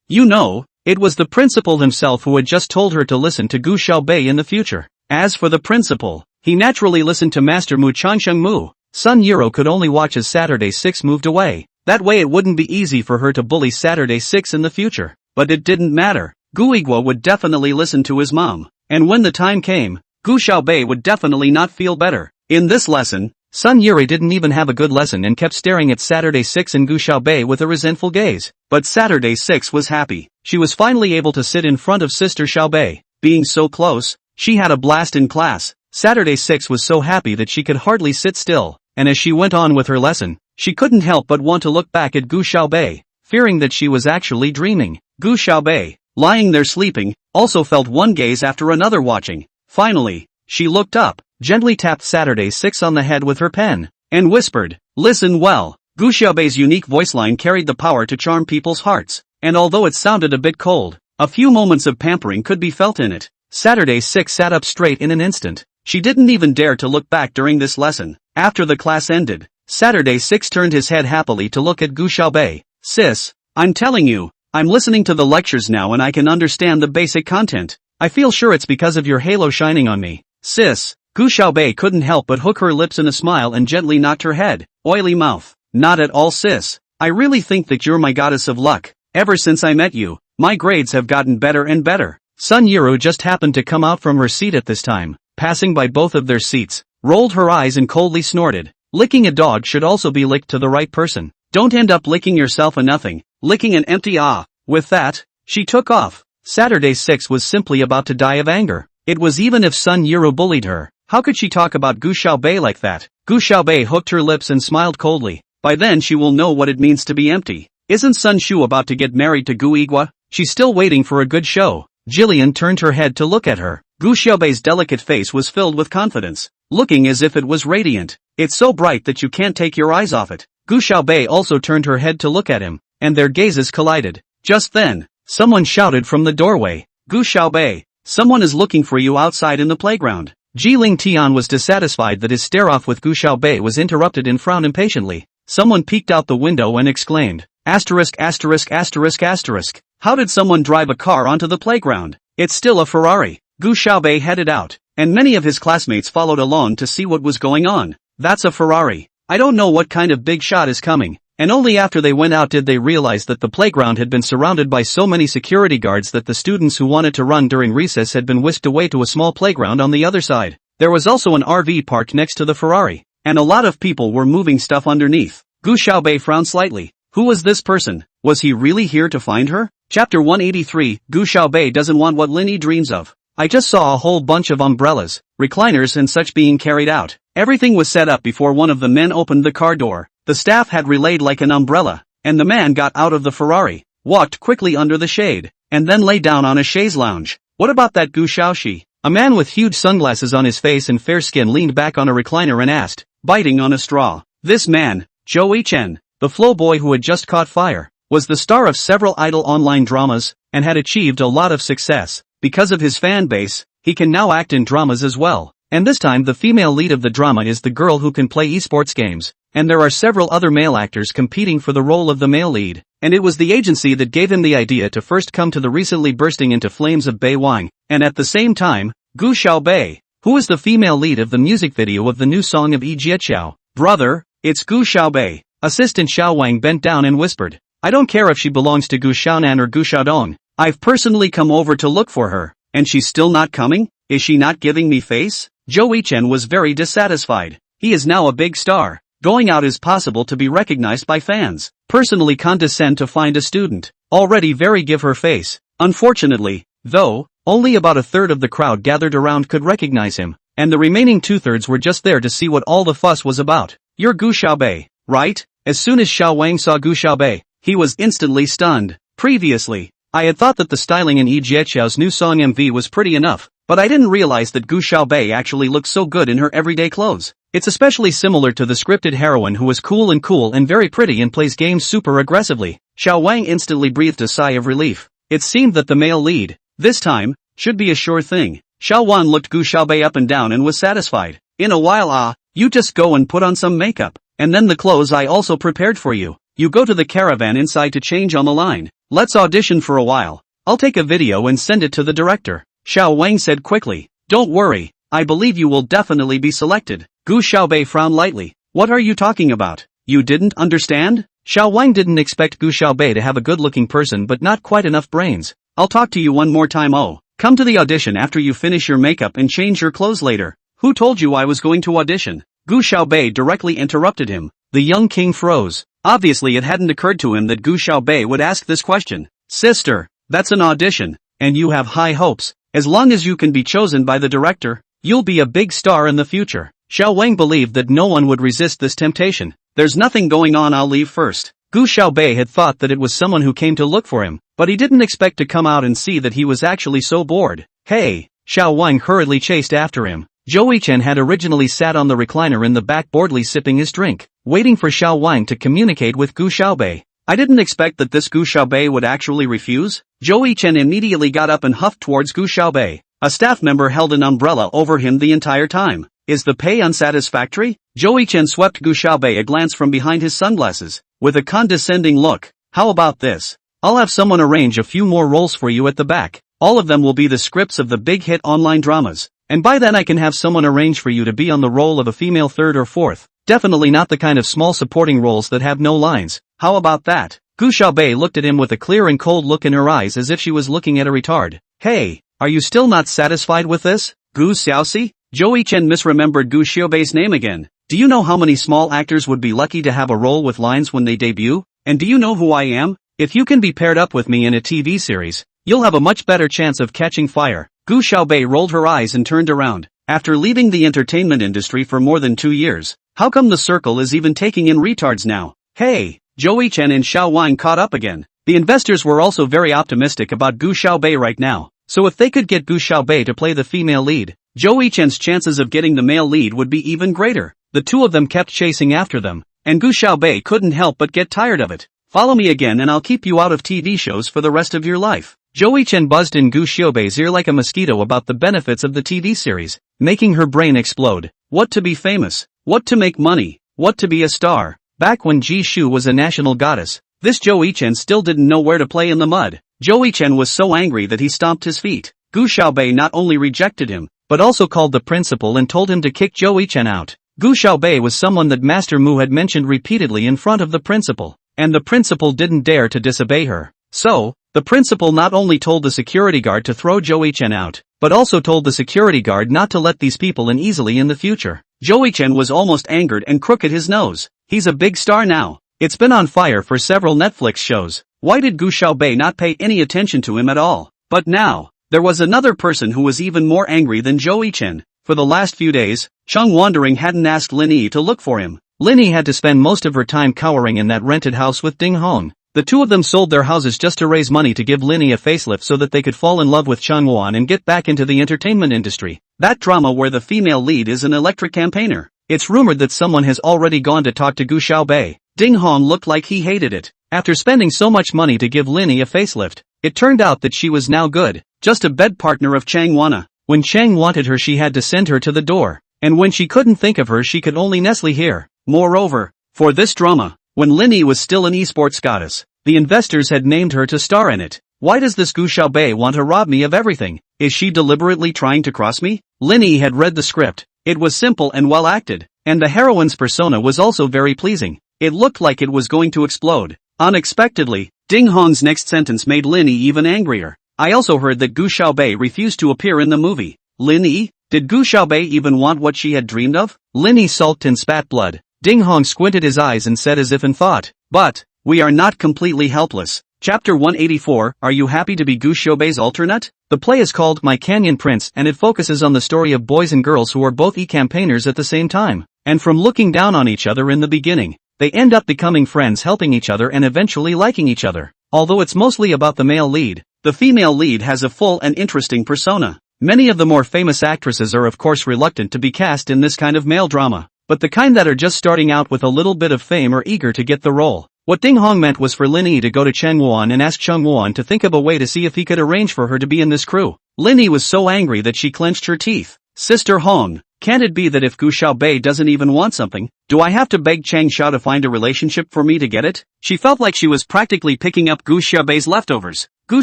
You know, it was the principal himself who had just told her to listen to Gu Xiaobei in the future. As for the principal, he naturally listened to Master Mu Changsheng Mu. Sun Yiru could only watch as Saturday 6 moved away. That way it wouldn't be easy for her to bully Saturday 6 in the future. But it didn't matter. Gu Igua would definitely listen to his mom. And when the time came, Gu Xiaobei would definitely not feel better. In this lesson, Sun Yiru didn't even have a good lesson and kept staring at Saturday 6 and Gu Xiaobei with a resentful gaze. But Saturday 6 was happy. She was finally able to sit in front of Sister Xiaobei. Being so close, she had a blast in class. Saturday 6 was so happy that she could hardly sit still, and as she went on with her lesson, she couldn't help but want to look back at Gu Xiaobei, fearing that she was actually dreaming. Gu Xiaobei, lying there sleeping, also felt one gaze after another watching. Finally, she looked up, gently tapped Saturday 6 on the head with her pen, and whispered, "Listen well." Gu Xiaobei's unique voice line carried the power to charm people's hearts, and although it sounded a bit cold, a few moments of pampering could be felt in it. Saturday 6 sat up straight in an instant. She didn't even dare to look back during this lesson. After the class ended, Saturday 6 turned his head happily to look at Gu Xiaobei. Sis, I'm telling you, I'm listening to the lectures now and I can understand the basic content. I feel sure it's because of your halo shining on me. Sis, Gu Xiaobei couldn't help but hook her lips in a smile and gently knocked her head. Oily mouth. Not at all, sis. I really think that you're my goddess of luck. Ever since I met you, my grades have gotten better and better. Sun Yiru just happened to come out from her seat at this time, passing by both of their seats, rolled her eyes and coldly snorted. Licking a dog should also be licked to the right person. Don't end up licking yourself a nothing, licking an empty ah. With that, she took off. Saturday 6 was simply about to die of anger. It was even if Sun Yiru bullied her. How could she talk about Gu Xiaobei like that? Gu Xiaobei hooked her lips and smiled coldly. By then she will know what it means to be empty. Isn't Sun Shu about to get married to Gu Igua? She's still waiting for a good show. Jillian turned her head to look at her. Gu Xiaobei's delicate face was filled with confidence, looking as if it was radiant. It's so bright that you can't take your eyes off it. Gu Xiaobei also turned her head to look at him, and their gazes collided. Just then, someone shouted from the doorway. Gu Xiaobei, someone is looking for you outside in the playground. Jiling Tian was dissatisfied that his stare-off with Gu Xiaobei was interrupted and frowned impatiently. Someone peeked out the window and exclaimed, asterisk asterisk asterisk asterisk. How did someone drive a car onto the playground? It's still a Ferrari. Gu Xiaobei headed out, and many of his classmates followed along to see what was going on. That's a Ferrari. I don't know what kind of big shot is coming. And only after they went out did they realize that the playground had been surrounded by so many security guards that the students who wanted to run during recess had been whisked away to a small playground on the other side. There was also an RV parked next to the Ferrari, and a lot of people were moving stuff underneath. Gu Xiaobei frowned slightly. Who was this person? Was he really here to find her? Chapter 183, Gu Xiaobei doesn't want what Linny dreams of. I just saw a whole bunch of umbrellas, recliners and such being carried out. Everything was set up before one of the men opened the car door. The staff had relayed like an umbrella, and the man got out of the Ferrari, walked quickly under the shade, and then lay down on a chaise lounge. What about that Gu Xiaoxi? A man with huge sunglasses on his face and fair skin leaned back on a recliner and asked, biting on a straw. This man, Zhou Chen, the flow boy who had just caught fire, was the star of several idol online dramas, and had achieved a lot of success. Because of his fan base, he can now act in dramas as well. And this time the female lead of the drama is the girl who can play esports games. And there are several other male actors competing for the role of the male lead. And it was the agency that gave him the idea to first come to the recently bursting into flames of Bei Wang. And at the same time, Gu Xiaobei, who is the female lead of the music video of the new song of Yi Jieqiao. Brother, it's Gu Xiaobei. Assistant Xiao Wang bent down and whispered. I don't care if she belongs to Gu Xiaonan or Gu Xiaodong. I've personally come over to look for her. And she's still not coming? Is she not giving me face? Zhou Chen was very dissatisfied. He is now a big star. Going out is possible to be recognized by fans. Personally condescend to find a student. Already very give her face. Unfortunately, though, only about a third of the crowd gathered around could recognize him. And the remaining two-thirds were just there to see what all the fuss was about. You're Gu Xiaobei, right? As soon as Xiao Wang saw Gu Xiaobei, he was instantly stunned. Previously, I had thought that the styling in Yi Jieqiao's new song MV was pretty enough, but I didn't realize that Gu Xiaobei actually looked so good in her everyday clothes. It's especially similar to the scripted heroine who is cool and very pretty and plays games super aggressively. Xiao Wang instantly breathed a sigh of relief. It seemed that the male lead, this time, should be a sure thing. Xiao Wan looked Gu Xiaobei up and down and was satisfied. In a while you just go and put on some makeup, and then the clothes I also prepared for you. You go to the caravan inside to change on the line. Let's audition for a while. I'll take a video and send it to the director. Xiao Wang said quickly. Don't worry, I believe you will definitely be selected. Gu Xiaobei frowned lightly. What are you talking about? You didn't understand? Xiao Wang didn't expect Gu Xiaobei to have a good-looking person but not quite enough brains. I'll talk to you one more time. Oh, come to the audition after you finish your makeup and change your clothes later. Who told you I was going to audition? Gu Xiaobei directly interrupted him. The young king froze. Obviously it hadn't occurred to him that Gu Xiaobei would ask this question. Sister, that's an audition, and you have high hopes. As long as you can be chosen by the director, you'll be a big star in the future. Xiao Wang believed that no one would resist this temptation. There's nothing going on, I'll leave first. Gu Xiaobei had thought that it was someone who came to look for him, but he didn't expect to come out and see that he was actually so bored. Hey! Xiao Wang hurriedly chased after him. Zhou Chen had originally sat on the recliner in the back boredly sipping his drink, waiting for Xiao Wang to communicate with Gu Xiaobei. I didn't expect that this Gu Xiaobei would actually refuse. Zhou Chen immediately got up and huffed towards Gu Xiaobei. A staff member held an umbrella over him the entire time. Is the pay unsatisfactory? Joey Chen swept Gu Xiaobei a glance from behind his sunglasses, with a condescending look. How about this? I'll have someone arrange a few more roles for you at the back. All of them will be the scripts of the big hit online dramas. And by then I can have someone arrange for you to be on the role of a female third or fourth. Definitely not the kind of small supporting roles that have no lines. How about that? Gu Xiaobei looked at him with a clear and cold look in her eyes as if she was looking at a retard. Hey, are you still not satisfied with this? Gu Xiaoxi? Joey Chen misremembered Gu Xiaobei's name again. Do you know how many small actors would be lucky to have a role with lines when they debut? And do you know who I am? If you can be paired up with me in a TV series, you'll have a much better chance of catching fire. Gu Xiaobei rolled her eyes and turned around. After leaving the entertainment industry for more than 2 years, how come the circle is even taking in retards now? Hey, Joey Chen and Xiao Wang caught up again. The investors were also very optimistic about Gu Xiaobei right now, so if they could get Gu Xiaobei to play the female lead, Joey Chen's chances of getting the male lead would be even greater. The two of them kept chasing after them, and Gu Xiaobei couldn't help but get tired of it. Follow me again and I'll keep you out of TV shows for the rest of your life. Joey Chen buzzed in Gu Xiaobei's ear like a mosquito about the benefits of the TV series, making her brain explode. What to be famous, what to make money, what to be a star. Back when Ji Shu was a national goddess, this Joey Chen still didn't know where to play in the mud. Joey Chen was so angry that he stomped his feet. Gu Xiaobei not only rejected him, but also called the principal and told him to kick Joey Chen out. Gu Xiaobei was someone that Master Mu had mentioned repeatedly in front of the principal, and the principal didn't dare to disobey her. So, the principal not only told the security guard to throw Joey Chen out, but also told the security guard not to let these people in easily in the future. Joey Chen was almost angered and crooked his nose. He's a big star now. It's been on fire for several Netflix shows. Why did Gu Xiaobei not pay any attention to him at all? But now, there was another person who was even more angry than Joey Chen. For the last few days, Cheng Wandering hadn't asked Lin Yi to look for him. Lin Yi had to spend most of her time cowering in that rented house with Ding Hong. The two of them sold their houses just to raise money to give Lin Yi a facelift so that they could fall in love with Cheng Wan and get back into the entertainment industry. That drama where the female lead is an electric campaigner. It's rumored that someone has already gone to talk to Gu Xiaobei. Ding Hong looked like he hated it. After spending so much money to give Lin Yi a facelift, it turned out that she was now good, just a bed partner of Chang Wana. When Chang wanted her she had to send her to the door, and when she couldn't think of her she could only nestle here. Moreover, for this drama, when Lin Yi was still an esports goddess, the investors had named her to star in it. Why does this Gu Xiaobei want to rob me of everything? Is she deliberately trying to cross me? Lin Yi had read the script. It was simple and well acted, and the heroine's persona was also very pleasing. It looked like it was going to explode. Unexpectedly, Ding Hong's next sentence made Lin Yi even angrier. I also heard that Gu Xiaobei refused to appear in the movie. Lin Yi? Did Gu Xiaobei even want what she had dreamed of? Lin Yi sulked and spat blood. Ding Hong squinted his eyes and said as if in thought, but, we are not completely helpless. Chapter 184, Are you happy to be Gu Xiaobei's alternate? The play is called My Canyon Prince and it focuses on the story of boys and girls who are both e-campaigners at the same time. And from looking down on each other in the beginning, they end up becoming friends, helping each other and eventually liking each other. Although it's mostly about the male lead, the female lead has a full and interesting persona. Many of the more famous actresses are of course reluctant to be cast in this kind of male drama, but the kind that are just starting out with a little bit of fame are eager to get the role. What Ding Hong meant was for Lin Yi to go to Cheng Wan and ask Cheng Wan to think of a way to see if he could arrange for her to be in this crew. Lin Yi was so angry that she clenched her teeth. Sister Hong, can't it be that if Gu Xiaobei doesn't even want something, do I have to beg Chang Xiao to find a relationship for me to get it? She felt like she was practically picking up Gu Xiaobei's leftovers. Gu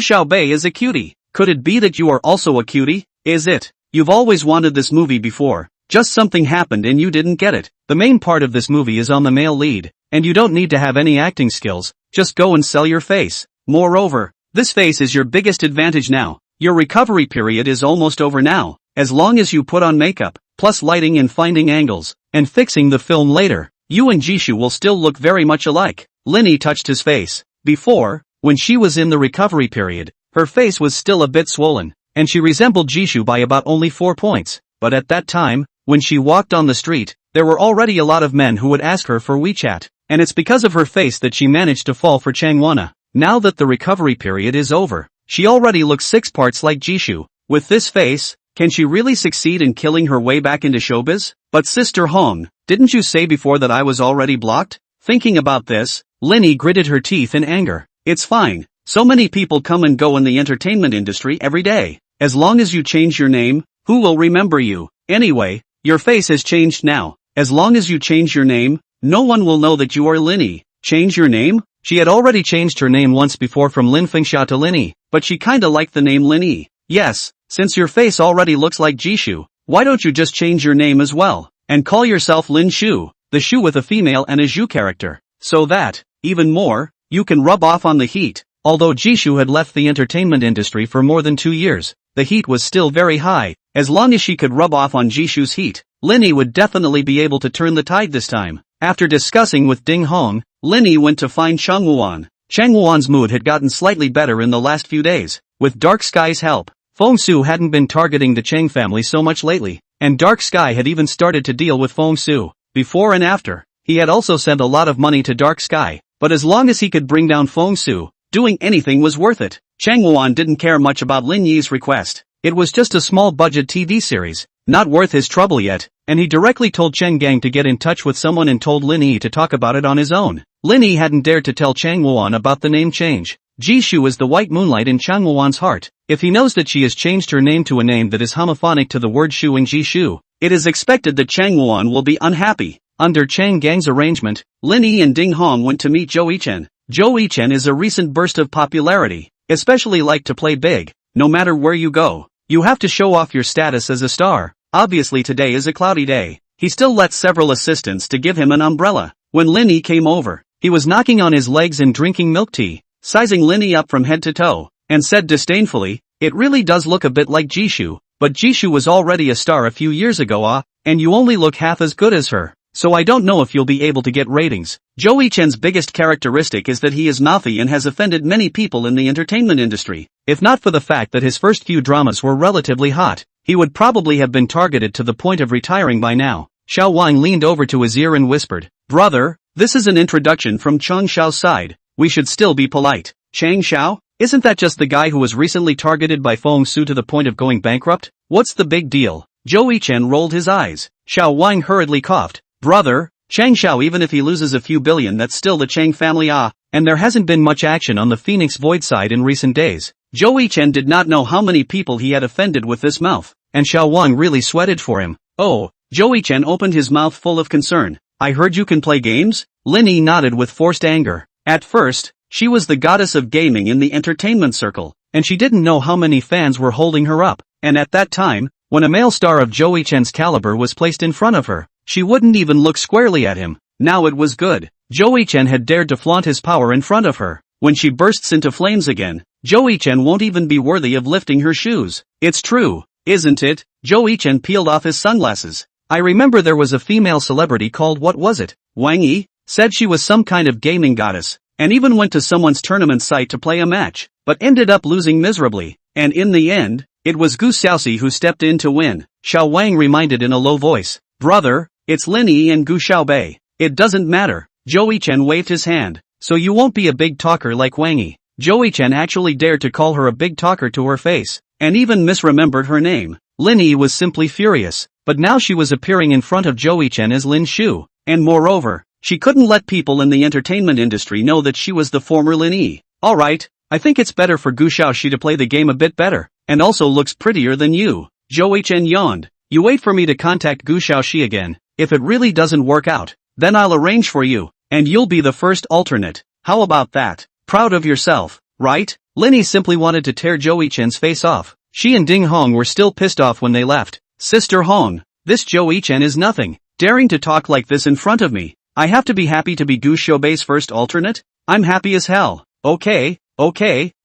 Xiaobei is a cutie. Could it be that you are also a cutie? Is it? You've always wanted this movie before. Just something happened and you didn't get it. The main part of this movie is on the male lead, and you don't need to have any acting skills, just go and sell your face. Moreover, this face is your biggest advantage now. Your recovery period is almost over now. As long as you put on makeup, plus lighting and finding angles, and fixing the film later, you and Jishu will still look very much alike. Lin Yi touched his face. Before, when she was in the recovery period, her face was still a bit swollen, and she resembled Jishu by about only 4 points. But at that time, when she walked on the street, there were already a lot of men who would ask her for WeChat, and it's because of her face that she managed to fall for Changwana. Now that the recovery period is over, she already looks 6 parts like Jishu. With this face, can she really succeed in killing her way back into showbiz? But Sister Hong, didn't you say before that I was already blocked? Thinking about this, Lin Yi gritted her teeth in anger. It's fine. So many people come and go in the entertainment industry every day. As long as you change your name, who will remember you? Anyway, your face has changed now. As long as you change your name, no one will know that you are Linny. Change your name? She had already changed her name once before from Lin Fengxia to Linny, but she kinda liked the name Linny. Yes, since your face already looks like Jishu, why don't you just change your name as well, and call yourself Lin Shu, the Shu with a female and a Zhu character, so that, even more, you can rub off on the heat. Although Jishu had left the entertainment industry for more than 2 years, the heat was still very high. As long as she could rub off on Jishu's heat, Linny would definitely be able to turn the tide this time. After discussing with Ding Hong, Linny went to find Chang Wuan. Chang Wuan's mood had gotten slightly better in the last few days. With Dark Sky's help, Feng Su hadn't been targeting the Chang family so much lately, and Dark Sky had even started to deal with Feng Su. Before and after, he had also sent a lot of money to Dark Sky, but as long as he could bring down Feng Su, doing anything was worth it. Chang Wuan didn't care much about Lin Yi's request. It was just a small budget TV series, not worth his trouble yet, and he directly told Cheng Gang to get in touch with someone and told Lin Yi to talk about it on his own. Lin Yi hadn't dared to tell Chang Wuan about the name change. Jishu is the white moonlight in Chang Wuan's heart. If he knows that she has changed her name to a name that is homophonic to the word Shu in Jishu, it is expected that Chang Wuan will be unhappy. Under Chang Gang's arrangement, Lin Yi and Ding Hong went to meet Zhou Yichen. Zhou Yichen is a recent burst of popularity, especially liked to play big. No matter where you go, you have to show off your status as a star. Obviously today is a cloudy day. He still let several assistants to give him an umbrella. When Lin Yi came over, he was knocking on his legs and drinking milk tea, sizing Lin Yi up from head to toe, and said disdainfully, "It really does look a bit like Jishu, but Jishu was already a star a few years ago, and you only look half as good as her. So I don't know if you'll be able to get ratings." Zhou Yichen's biggest characteristic is that he is mouthy and has offended many people in the entertainment industry. If not for the fact that his first few dramas were relatively hot, he would probably have been targeted to the point of retiring by now. Xiao Wang leaned over to his ear and whispered, "Brother, this is an introduction from Chang Xiao's side. We should still be polite." "Chang Xiao? Isn't that just the guy who was recently targeted by Feng Su to the point of going bankrupt? What's the big deal?" Zhou Yichen rolled his eyes. Xiao Wang hurriedly coughed. "Brother, Chang Xiao, even if he loses a few billion, that's still the Chang family, and there hasn't been much action on the Phoenix Void side in recent days." Zhou Yichen did not know how many people he had offended with this mouth, and Xiao Wang really sweated for him. "Oh." Zhou Yichen opened his mouth full of concern. "I heard you can play games?" Lin Yi nodded with forced anger. At first, she was the goddess of gaming in the entertainment circle, and she didn't know how many fans were holding her up, and at that time, when a male star of Zhou Yichen's caliber was placed in front of her, she wouldn't even look squarely at him. Now it was good. Zhou Yichen had dared to flaunt his power in front of her. When she bursts into flames again, Zhou Yichen won't even be worthy of lifting her shoes. It's true, isn't it? Zhou Yichen peeled off his sunglasses. "I remember there was a female celebrity called, what was it? Wang Yi? Said she was some kind of gaming goddess, and even went to someone's tournament site to play a match, but ended up losing miserably, and in the end, it was Gu Xiaoxi who stepped in to win." Xiao Wang reminded in a low voice. "Brother, it's Lin Yi and Gu Xiaobei. It doesn't matter." Zhou Yichen waved his hand. "So you won't be a big talker like Wang Yi." Zhou Yichen actually dared to call her a big talker to her face, and even misremembered her name. Lin Yi was simply furious, but now she was appearing in front of Zhou Yichen as Lin Shu, and moreover, she couldn't let people in the entertainment industry know that she was the former Lin Yi. "Alright, I think it's better for Gu Xiaoxi to play the game a bit better, and also looks prettier than you." Zhou Yichen yawned. "You wait for me to contact Gu Xiaoxi again. If it really doesn't work out, then I'll arrange for you, and you'll be the first alternate. How about that? Proud of yourself, right?" Lin Yi simply wanted to tear Zhou Yichen's face off. She and Ding Hong were still pissed off when they left. "Sister Hong, this Zhou Yichen is nothing, daring to talk like this in front of me. I have to be happy to be Gu Xiaobei's first alternate? I'm happy as hell." Okay,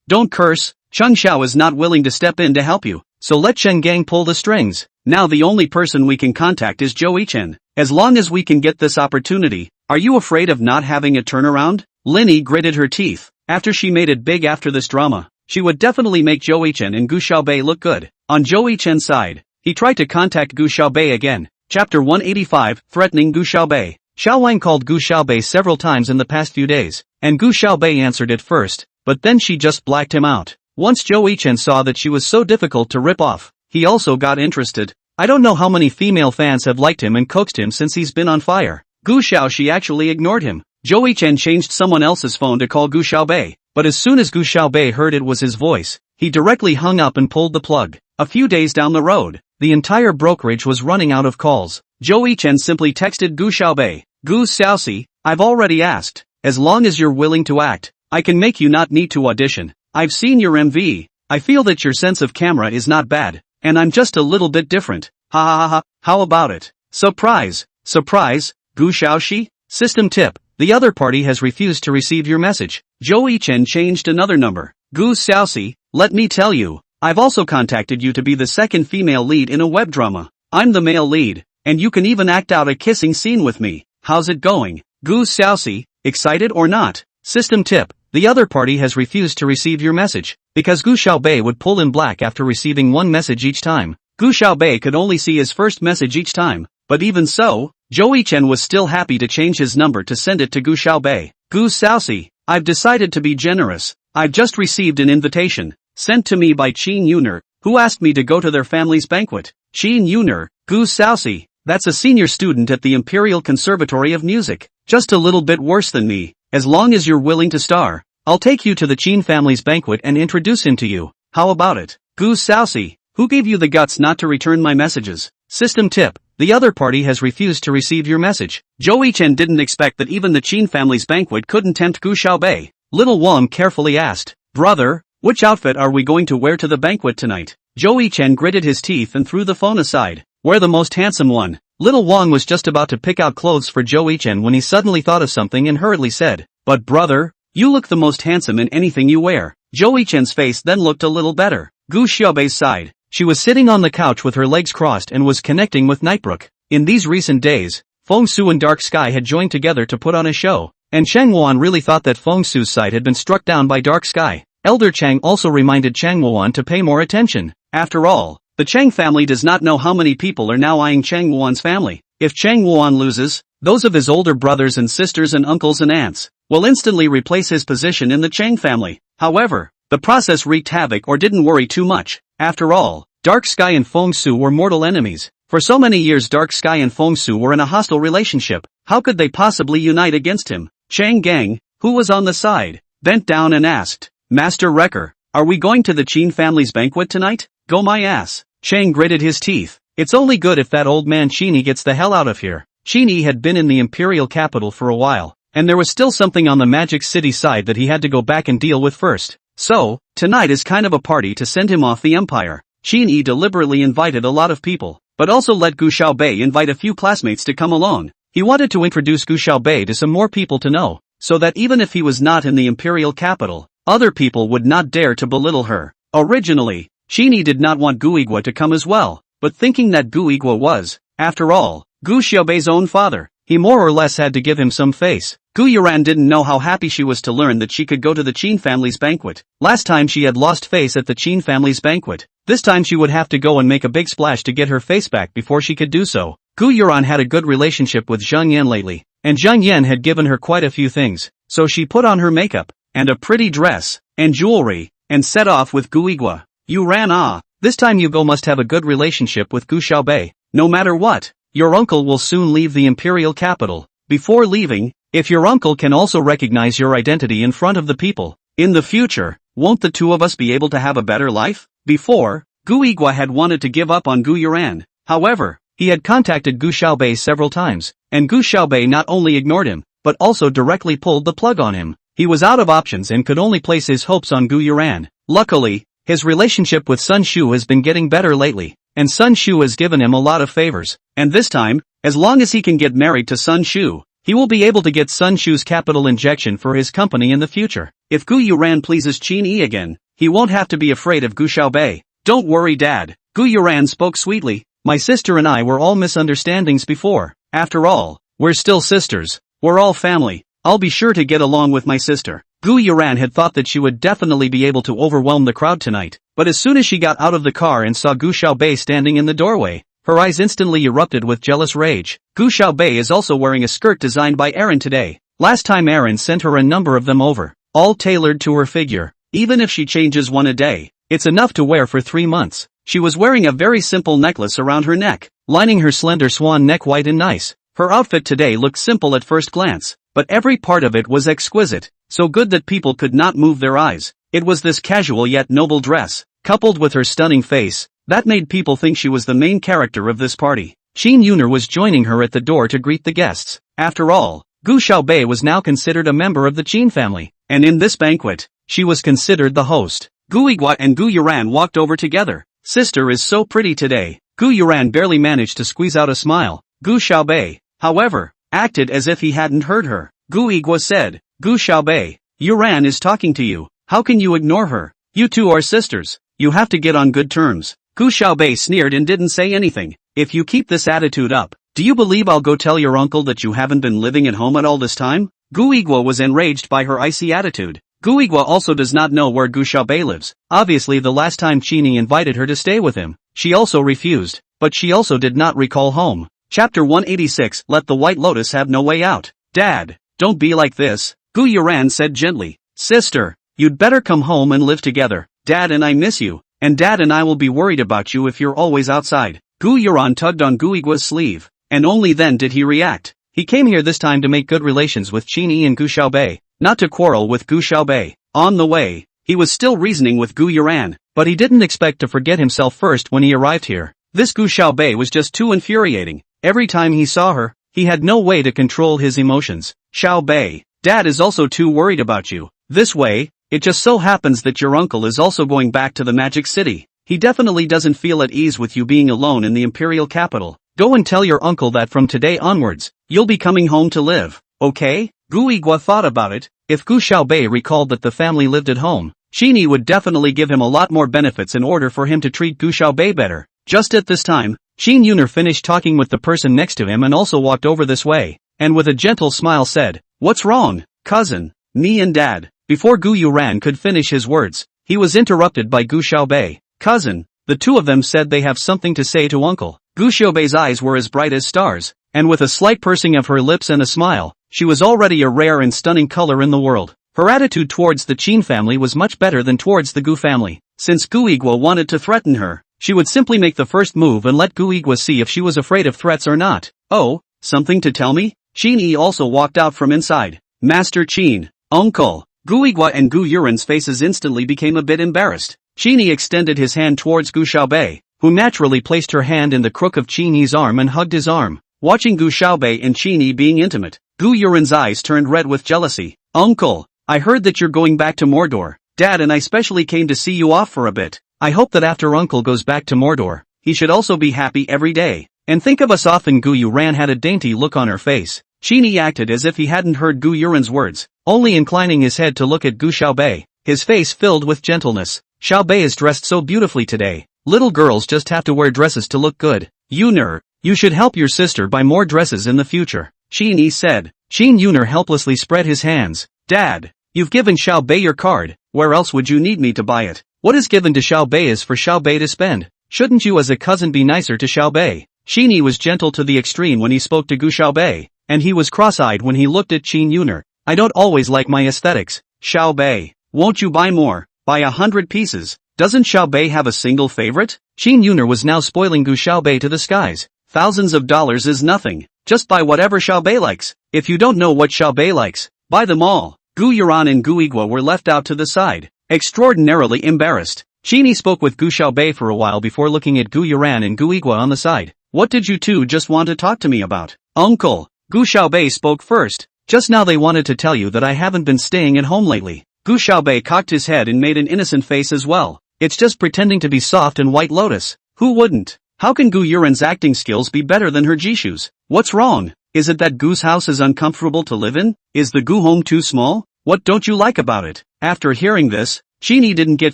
don't curse. Cheng Xiao is not willing to step in to help you, so let Cheng Gang pull the strings. Now the only person we can contact is Zhou Yichen. As long as we can get this opportunity, are you afraid of not having a turnaround?" Lin Yi gritted her teeth. After she made it big after this drama, she would definitely make Zhou Yichen and Gu Xiaobei look good. On Zhou Yichen's side, he tried to contact Gu Xiaobei again. Chapter 185, Threatening Gu Xiaobei. Xiao Wang called Gu Xiaobei several times in the past few days, and Gu Xiaobei answered at first, but then she just blacked him out. Once Zhou Yichen saw that she was so difficult to rip off, he also got interested. I don't know how many female fans have liked him and coaxed him since he's been on fire. Gu Xiaoxi actually ignored him. Zhou Yichen changed someone else's phone to call Gu Xiaobei, but as soon as Gu Xiaobei heard it was his voice, he directly hung up and pulled the plug. A few days down the road, the entire brokerage was running out of calls. Zhou Yichen simply texted Gu Xiaobei, Gu Xiaoxi, I've already asked. As long as you're willing to act, I can make you not need to audition. I've seen your MV. I feel that your sense of camera is not bad, and I'm just a little bit different. Ha ha ha ha, how about it? Surprise! Surprise, Gu Xiaoxi? System tip, the other party has refused to receive your message. Zhou Yichen changed another number. Gu Xiaoxi, let me tell you, I've also contacted you to be the second female lead in a web drama. I'm the male lead, and you can even act out a kissing scene with me. How's it going? Gu Xiaoxi, excited or not? System tip, the other party has refused to receive your message, because Gu Xiaobei would pull in black after receiving one message each time. Gu Xiaobei could only see his first message each time, but even so, Zhou Yichen was still happy to change his number to send it to Gu Xiaobei. Gu Xiaoxi, I've decided to be generous. I've just received an invitation, sent to me by Qin Yuner, who asked me to go to their family's banquet. Qin Yuner, Gu Xiaoxi, that's a senior student at the Imperial Conservatory of Music, just a little bit worse than me. As long as you're willing to star, I'll take you to the Qin family's banquet and introduce him to you. How about it? Gu Xiaoxi, who gave you the guts not to return my messages? System tip, the other party has refused to receive your message. Zhou Yichen didn't expect that even the Qin family's banquet couldn't tempt Gu Xiaobei. Little Wang carefully asked, brother, which outfit are we going to wear to the banquet tonight? Zhou Yichen gritted his teeth and threw the phone aside. Wear the most handsome one. Little Wang was just about to pick out clothes for Zhou Yichen when he suddenly thought of something and hurriedly said, but brother, you look the most handsome in anything you wear. Zhou Yichen's face then looked a little better. Gu Xiaobei's sighed. She was sitting on the couch with her legs crossed and was connecting with Nightbrook. In these recent days, Feng Su and Dark Sky had joined together to put on a show, and Chang Wuan really thought that Feng Su's side had been struck down by Dark Sky. Elder Chang also reminded Chang Wuan to pay more attention. After all, the Chang family does not know how many people are now eyeing Chang Wuan's family. If Chang Wuan loses, those of his older brothers and sisters and uncles and aunts will instantly replace his position in the Chang family. However, the process wreaked havoc or didn't worry too much. After all, Dark Sky and Feng Su were mortal enemies. For so many years Dark Sky and Feng Su were in a hostile relationship. How could they possibly unite against him? Chang Gang, who was on the side, bent down and asked, Master Wrecker, are we going to the Qin family's banquet tonight? Go my ass. Chang gritted his teeth. It's only good if that old man Qini gets the hell out of here. Qini had been in the imperial capital for a while, and there was still something on the Magic City side that he had to go back and deal with first. So, tonight is kind of a party to send him off the empire. Qini deliberately invited a lot of people, but also let Gu Xiaobei invite a few classmates to come along. He wanted to introduce Gu Xiaobei to some more people to know, so that even if he was not in the imperial capital, other people would not dare to belittle her. Originally, Qini did not want Gu Igua to come as well, but thinking that Gu Igua was, after all, Gu Xiaobei's own father, he more or less had to give him some face. Gu Yuran didn't know how happy she was to learn that she could go to the Qin family's banquet. Last time she had lost face at the Qin family's banquet. This time she would have to go and make a big splash to get her face back before she could do so. Gu Yuran had a good relationship with Zhang Yan lately, and Zhang Yan had given her quite a few things, so she put on her makeup, and a pretty dress, and jewelry, and set off with Gu Igua. Yuran this time you go must have a good relationship with Gu Xiaobei. No matter what, your uncle will soon leave the imperial capital. Before leaving, if your uncle can also recognize your identity in front of the people, in the future, won't the two of us be able to have a better life? Before, Gu Igua had wanted to give up on Gu Yuran. However, he had contacted Gu Xiaobei several times, and Gu Xiaobei not only ignored him, but also directly pulled the plug on him. He was out of options and could only place his hopes on Gu Yuran. Luckily, his relationship with Sun Shu has been getting better lately, and Sun Shu has given him a lot of favors, and this time, as long as he can get married to Sun Shu, he will be able to get Sun Shu's capital injection for his company in the future. If Gu Yuran pleases Qin Yi again, he won't have to be afraid of Gu Xiaobei. Don't worry Dad, Gu Yuran spoke sweetly. My sister and I were all misunderstandings before. After all, we're still sisters. We're all family. I'll be sure to get along with my sister. Gu Yuran had thought that she would definitely be able to overwhelm the crowd tonight, but as soon as she got out of the car and saw Gu Xiaobei standing in the doorway, her eyes instantly erupted with jealous rage. Gu Xiaobei is also wearing a skirt designed by Aaron today. Last time Aaron sent her a number of them over, all tailored to her figure. Even if she changes one a day, it's enough to wear for 3 months. She was wearing a very simple necklace around her neck, lining her slender swan neck white and nice. Her outfit today looked simple at first glance, but every part of it was exquisite, so good that people could not move their eyes. It was this casual yet noble dress, coupled with her stunning face, that made people think she was the main character of this party. Qin Yuner was joining her at the door to greet the guests. After all, Gu Xiaobei was now considered a member of the Qin family, and in this banquet, she was considered the host. Gu Yiguo and Gu Yuran walked over together. Sister is so pretty today. Gu Yuran barely managed to squeeze out a smile. Gu Xiaobei, however, acted as if he hadn't heard her. Gu Yiguo said, Gu Xiaobei, Yuran is talking to you. How can you ignore her? You two are sisters. You have to get on good terms. Gu Xiaobei sneered and didn't say anything. If you keep this attitude up, do you believe I'll go tell your uncle that you haven't been living at home at all this time? Gu Yiguo was enraged by her icy attitude. Gu Yiguo also does not know where Gu Xiaobei lives. Obviously the last time Qini invited her to stay with him, she also refused, but she also did not recall home. Chapter 186 Let the White Lotus have no way out. Dad, don't be like this, Gu Yuran said gently. Sister, you'd better come home and live together. Dad and I miss you, and Dad and I will be worried about you if you're always outside. Gu Yuran tugged on Gu Yiguo's sleeve, and only then did he react. He came here this time to make good relations with Qini and Gu Xiaobei, not to quarrel with Gu Xiaobei. On the way, he was still reasoning with Gu Yuran, but he didn't expect to forget himself first when he arrived here. This Gu Xiaobei was just too infuriating. Every time he saw her, he had no way to control his emotions. Xiaobei, Dad is also too worried about you. This way, it just so happens that your uncle is also going back to the Magic City. He definitely doesn't feel at ease with you being alone in the imperial capital. Go and tell your uncle that from today onwards, you'll be coming home to live, okay? Gu Yiguo thought about it. If Gu Xiaobei recalled that the family lived at home, Qini would definitely give him a lot more benefits in order for him to treat Gu Xiaobei better. Just at this time, Qin Yuner finished talking with the person next to him and also walked over this way, and with a gentle smile said, What's wrong, cousin? Me and Dad. Before Gu Yuran could finish his words, he was interrupted by Gu Xiaobei. Cousin, the two of them said they have something to say to uncle. Gu Xiaobei's eyes were as bright as stars, and with a slight pursing of her lips and a smile, she was already a rare and stunning color in the world. Her attitude towards the Qin family was much better than towards the Gu family. Since Gu Yiguo wanted to threaten her, she would simply make the first move and let Gu Yiguo see if she was afraid of threats or not. Oh, something to tell me? Qin Yi also walked out from inside. Master Qin, uncle. Gu Yiguo and Gu Yuran's faces instantly became a bit embarrassed. Qin Yi extended his hand towards Gu Xiaobei, who naturally placed her hand in the crook of Qin Yi's arm and hugged his arm. Watching Gu Xiaobei and Qin Yi being intimate, Gu Yuran's eyes turned red with jealousy. Uncle, I heard that you're going back to Mordor. Dad and I specially came to see you off for a bit. I hope that after Uncle goes back to Mordor, he should also be happy every day. And think of us often. Gu Yuran had a dainty look on her face. Qin Yi acted as if he hadn't heard Gu Yuran's words, only inclining his head to look at Gu Xiaobei, his face filled with gentleness. Xiaobei is dressed so beautifully today. Little girls just have to wear dresses to look good. Yuner, you should help your sister buy more dresses in the future, Qin Yi said. Qin Yuner helplessly spread his hands. Dad, you've given Xiaobei your card, where else would you need me to buy it? What is given to Xiaobei is for Xiaobei to spend. Shouldn't you as a cousin be nicer to Xiaobei? Qin Yi was gentle to the extreme when he spoke to Gu Xiaobei, and he was cross-eyed when he looked at Qin Yuner. I don't always like my aesthetics. Xiaobei, won't you buy more? Buy 100 pieces. Doesn't Xiaobei have a single favorite? Qin Yuner was now spoiling Gu Xiaobei to the skies. Thousands of dollars is nothing. Just buy whatever Xiaobei likes. If you don't know what Xiaobei likes, buy them all. Gu Yuran and Gu Yiguo were left out to the side, extraordinarily embarrassed. Qin Yi spoke with Gu Xiaobei for a while before looking at Gu Yuran and Gu Yiguo on the side. What did you two just want to talk to me about? Uncle, Gu Xiaobei spoke first. Just now they wanted to tell you that I haven't been staying at home lately. Gu Xiaobei cocked his head and made an innocent face as well. It's just pretending to be soft and White Lotus. Who wouldn't? How can Gu Yuran's acting skills be better than her Jishu's? What's wrong? Is it that Gu's house is uncomfortable to live in? Is the Gu home too small? What don't you like about it? After hearing this, Qin Yi didn't get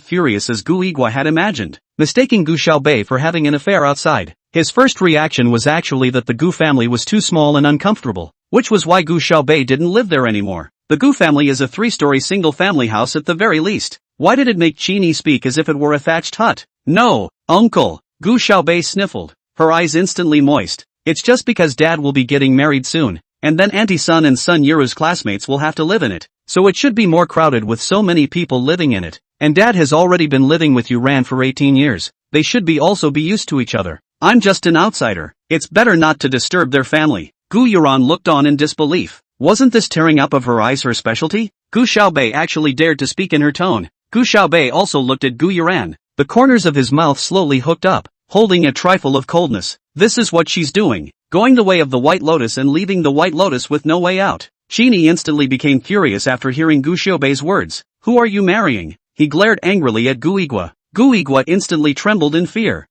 furious as Gu Yiguo had imagined, mistaking Gu Xiaobei for having an affair outside. His first reaction was actually that the Gu family was too small and uncomfortable, which was why Gu Xiaobei didn't live there anymore. The Gu family is a 3-story single-family house at the very least. Why did it make Qin Yi speak as if it were a thatched hut? No, uncle, Gu Xiaobei sniffled, her eyes instantly moist. It's just because Dad will be getting married soon, and then Auntie Sun and Sun Yuru's classmates will have to live in it. So it should be more crowded with so many people living in it. And Dad has already been living with Yuran for 18 years. They should be also be used to each other. I'm just an outsider. It's better not to disturb their family. Gu Yuran looked on in disbelief. Wasn't this tearing up of her eyes her specialty? Gu Xiaobei actually dared to speak in her tone. Gu Xiaobei also looked at Gu Yuran. The corners of his mouth slowly hooked up, holding a trifle of coldness. This is what she's doing. Going the way of the White Lotus and leaving the White Lotus with no way out. Qini instantly became furious after hearing Gu Xiaobei's words. Who are you marrying? He glared angrily at Gu Yigua. Gu Yigua instantly trembled in fear.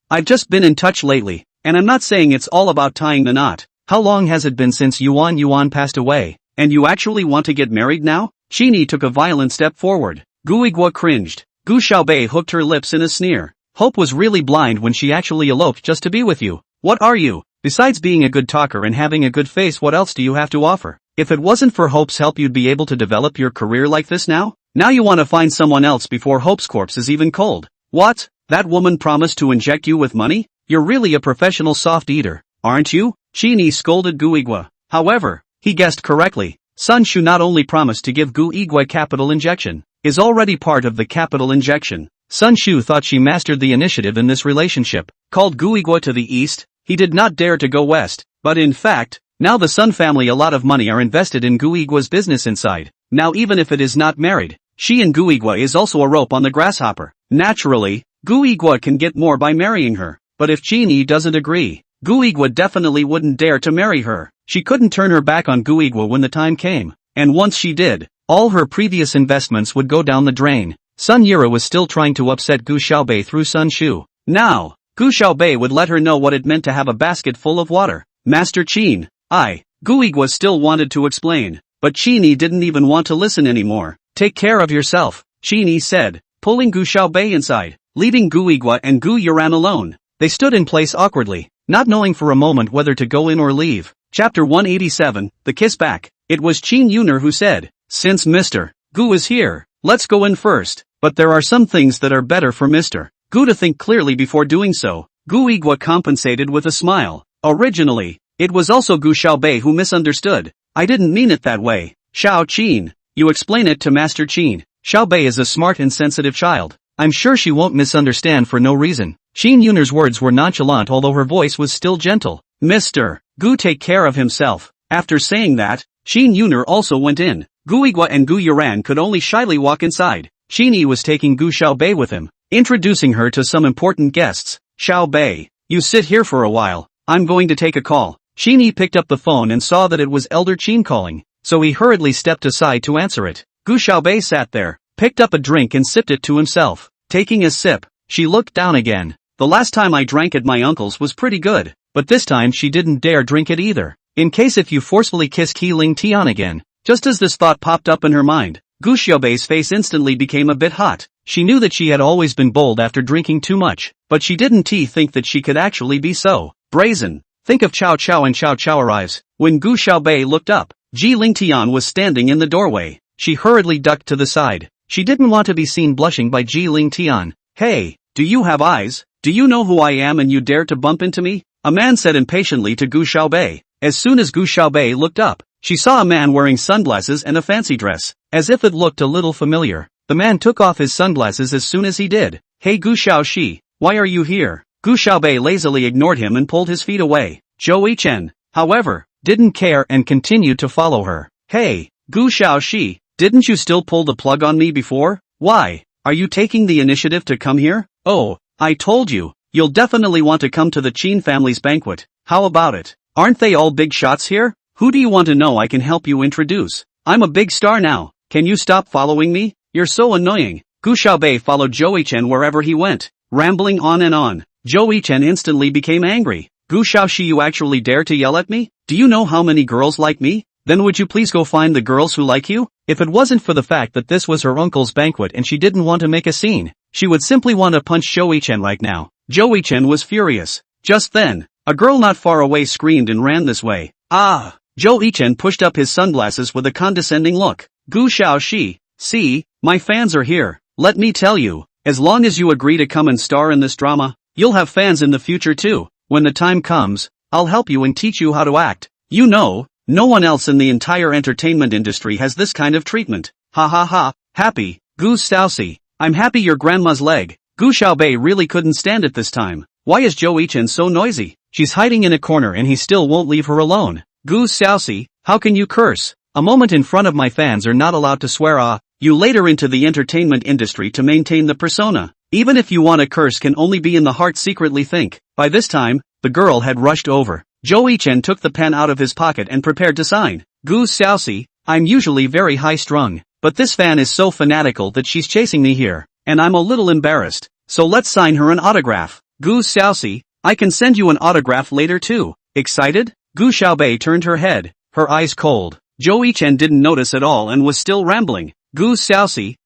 I've just been in touch lately, and I'm not saying it's all about tying the knot. How long has it been since Yuan passed away? And you actually want to get married now? Qini took a violent step forward. Gu Yigua cringed. Gu Xiaobei hooked her lips in a sneer. Hope was really blind when she actually eloped just to be with you. What are you? Besides being a good talker and having a good face, what else do you have to offer? If it wasn't for Hope's help, you'd be able to develop your career like this now? Now you want to find someone else before Hope's corpse is even cold. What? That woman promised to inject you with money? You're really a professional soft eater, aren't you? Qini scolded Gu Yigua. However, he guessed correctly. Sun Shu not only promised to give Gu Yigua capital injection, is already part of the capital injection. Sun Shu thought she mastered the initiative in this relationship. Called Gu Yigua to the east, he did not dare to go west, but in fact, now the Sun family a lot of money are invested in Gu Yigua's business inside. Now even if it is not married, she and Gu Yigua is also a rope on the grasshopper. Naturally, Gu Yigua can get more by marrying her, but if Qini doesn't agree, Gu Yigua definitely wouldn't dare to marry her. She couldn't turn her back on Gu Yigua when the time came, and once she did, all her previous investments would go down the drain. Sun Yira was still trying to upset Gu Xiaobei through Sun Shu. Now, Gu Xiaobei would let her know what it meant to have a basket full of water. Master Qin, Gu Yigua still wanted to explain, but Qini didn't even want to listen anymore. Take care of yourself, Qini said, pulling Gu Xiaobei inside, leaving Gu Yigua and Gu Yuran alone. They stood in place awkwardly, not knowing for a moment whether to go in or leave. Chapter 187, The Kiss Back. It was Qin Yuner who said, since Mr. Gu is here, let's go in first. But there are some things that are better for Mr. Gu to think clearly before doing so. Gu Yigua compensated with a smile. Originally, it was also Gu Xiaobei who misunderstood. I didn't mean it that way. Xiao Qin, you explain it to Master Qin. Xiaobei is a smart and sensitive child. I'm sure she won't misunderstand for no reason. Qin Yuner's words were nonchalant although her voice was still gentle. Mr. Gu take care of himself. After saying that, Qin Yuner also went in. Gu Yigua and Gu Yuran could only shyly walk inside. Qini was taking Gu Xiaobei with him, introducing her to some important guests. Xiaobei, you sit here for a while, I'm going to take a call. Qini picked up the phone and saw that it was Elder Qin calling, so he hurriedly stepped aside to answer it. Gu Xiaobei sat there, picked up a drink and sipped it to himself. Taking a sip, she looked down again. The last time I drank at my uncle's was pretty good, but this time she didn't dare drink it either, in case if you forcefully kiss Qi Ling Tian again. Just as this thought popped up in her mind, Gu Xiaobei's face instantly became a bit hot. She knew that she had always been bold after drinking too much, but she didn't think that she could actually be so brazen. Think of Chow Chow and Chow Chow arrives. When Gu Xiaobei looked up, Ji Lingtian was standing in the doorway. She hurriedly ducked to the side. She didn't want to be seen blushing by Ji Lingtian. Hey, do you have eyes? Do you know who I am and you dare to bump into me? A man said impatiently to Gu Xiaobei. As soon as Gu Xiaobei looked up, she saw a man wearing sunglasses and a fancy dress. As if it looked a little familiar, the man took off his sunglasses as soon as he did. Hey Gu Xiaoxi, why are you here? Gu Xiaobei lazily ignored him and pulled his feet away. Zhou Chen, however, didn't care and continued to follow her. Hey, Gu Xiaoxi, didn't you still pull the plug on me before? Why? Are you taking the initiative to come here? Oh, I told you, you'll definitely want to come to the Qin family's banquet. How about it? Aren't they all big shots here? Who do you want to know I can help you introduce? I'm a big star now. Can you stop following me? You're so annoying. Gu Xiaobei followed Zhou Chen wherever he went, rambling on and on. Zhou Chen instantly became angry. Gu Xiaoxi, you actually dare to yell at me? Do you know how many girls like me? Then would you please go find the girls who like you? If it wasn't for the fact that this was her uncle's banquet and she didn't want to make a scene, she would simply want to punch Zhou Chen right now. Zhou Chen was furious. Just then, a girl not far away screamed and ran this way. Ah! Zhou Chen pushed up his sunglasses with a condescending look. Gu Xiaoxi, see, my fans are here. Let me tell you, as long as you agree to come and star in this drama, you'll have fans in the future too. When the time comes, I'll help you and teach you how to act. You know, no one else in the entire entertainment industry has this kind of treatment. Ha ha ha, happy, Gu Xiaoxi, I'm happy your grandma's leg. Gu Xiaobei really couldn't stand it this time. Why is Zhou Chen so noisy? She's hiding in a corner and he still won't leave her alone. Gu Xiaoxi, how can you curse? A moment in front of my fans are not allowed to swear. You later into the entertainment industry to maintain the persona. Even if you want a curse can only be in the heart secretly think. By this time, the girl had rushed over. Joey Chen took the pen out of his pocket and prepared to sign. Gu Xiaoxi, I'm usually very high-strung, but this fan is so fanatical that she's chasing me here, and I'm a little embarrassed, so let's sign her an autograph. Gu Xiaoxi, I can send you an autograph later too. Excited? Gu Xiaobei turned her head, her eyes cold. Joey Chen didn't notice at all and was still rambling. Gu Xiaoxi,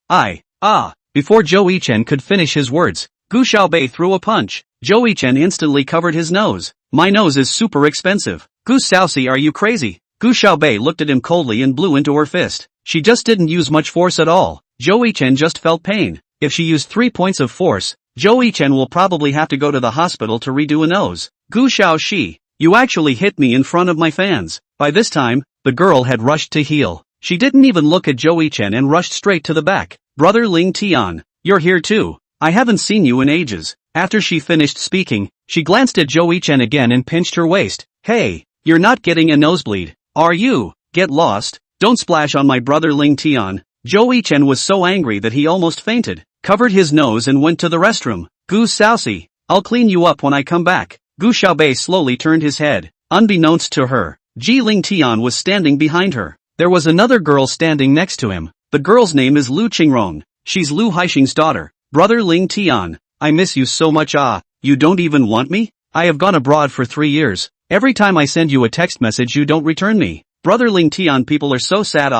Before Joey Chen could finish his words, Gu Xiaobei threw a punch. Joey Chen instantly covered his nose. My nose is super expensive. Gu Xiaoxi, are you crazy? Gu Xiaobei looked at him coldly and blew into her fist. She just didn't use much force at all. Joey Chen just felt pain. If she used 3 points of force, Joey Chen will probably have to go to the hospital to redo a nose. Gu Xiaoxi, you actually hit me in front of my fans. By this time, the girl had rushed to heal. She didn't even look at Joey Chen and rushed straight to the back. Brother Ling Tian, you're here too. I haven't seen you in ages. After she finished speaking, she glanced at Joey Chen again and pinched her waist. Hey, you're not getting a nosebleed, are you? Get lost. Don't splash on my brother Ling Tian. Joey Chen was so angry that he almost fainted, covered his nose and went to the restroom. Gu Xiaoxi, I'll clean you up when I come back. Gu Xiaobei slowly turned his head. Unbeknownst to her, Ji Ling Tian was standing behind her. There was another girl standing next to him. The girl's name is Lu Qingrong. She's Lu Haixing's daughter. Brother Ling Tian, I miss you so much. You don't even want me? I have gone abroad for 3 years. Every time I send you a text message you don't return me. Brother Ling Tian, people are so sad.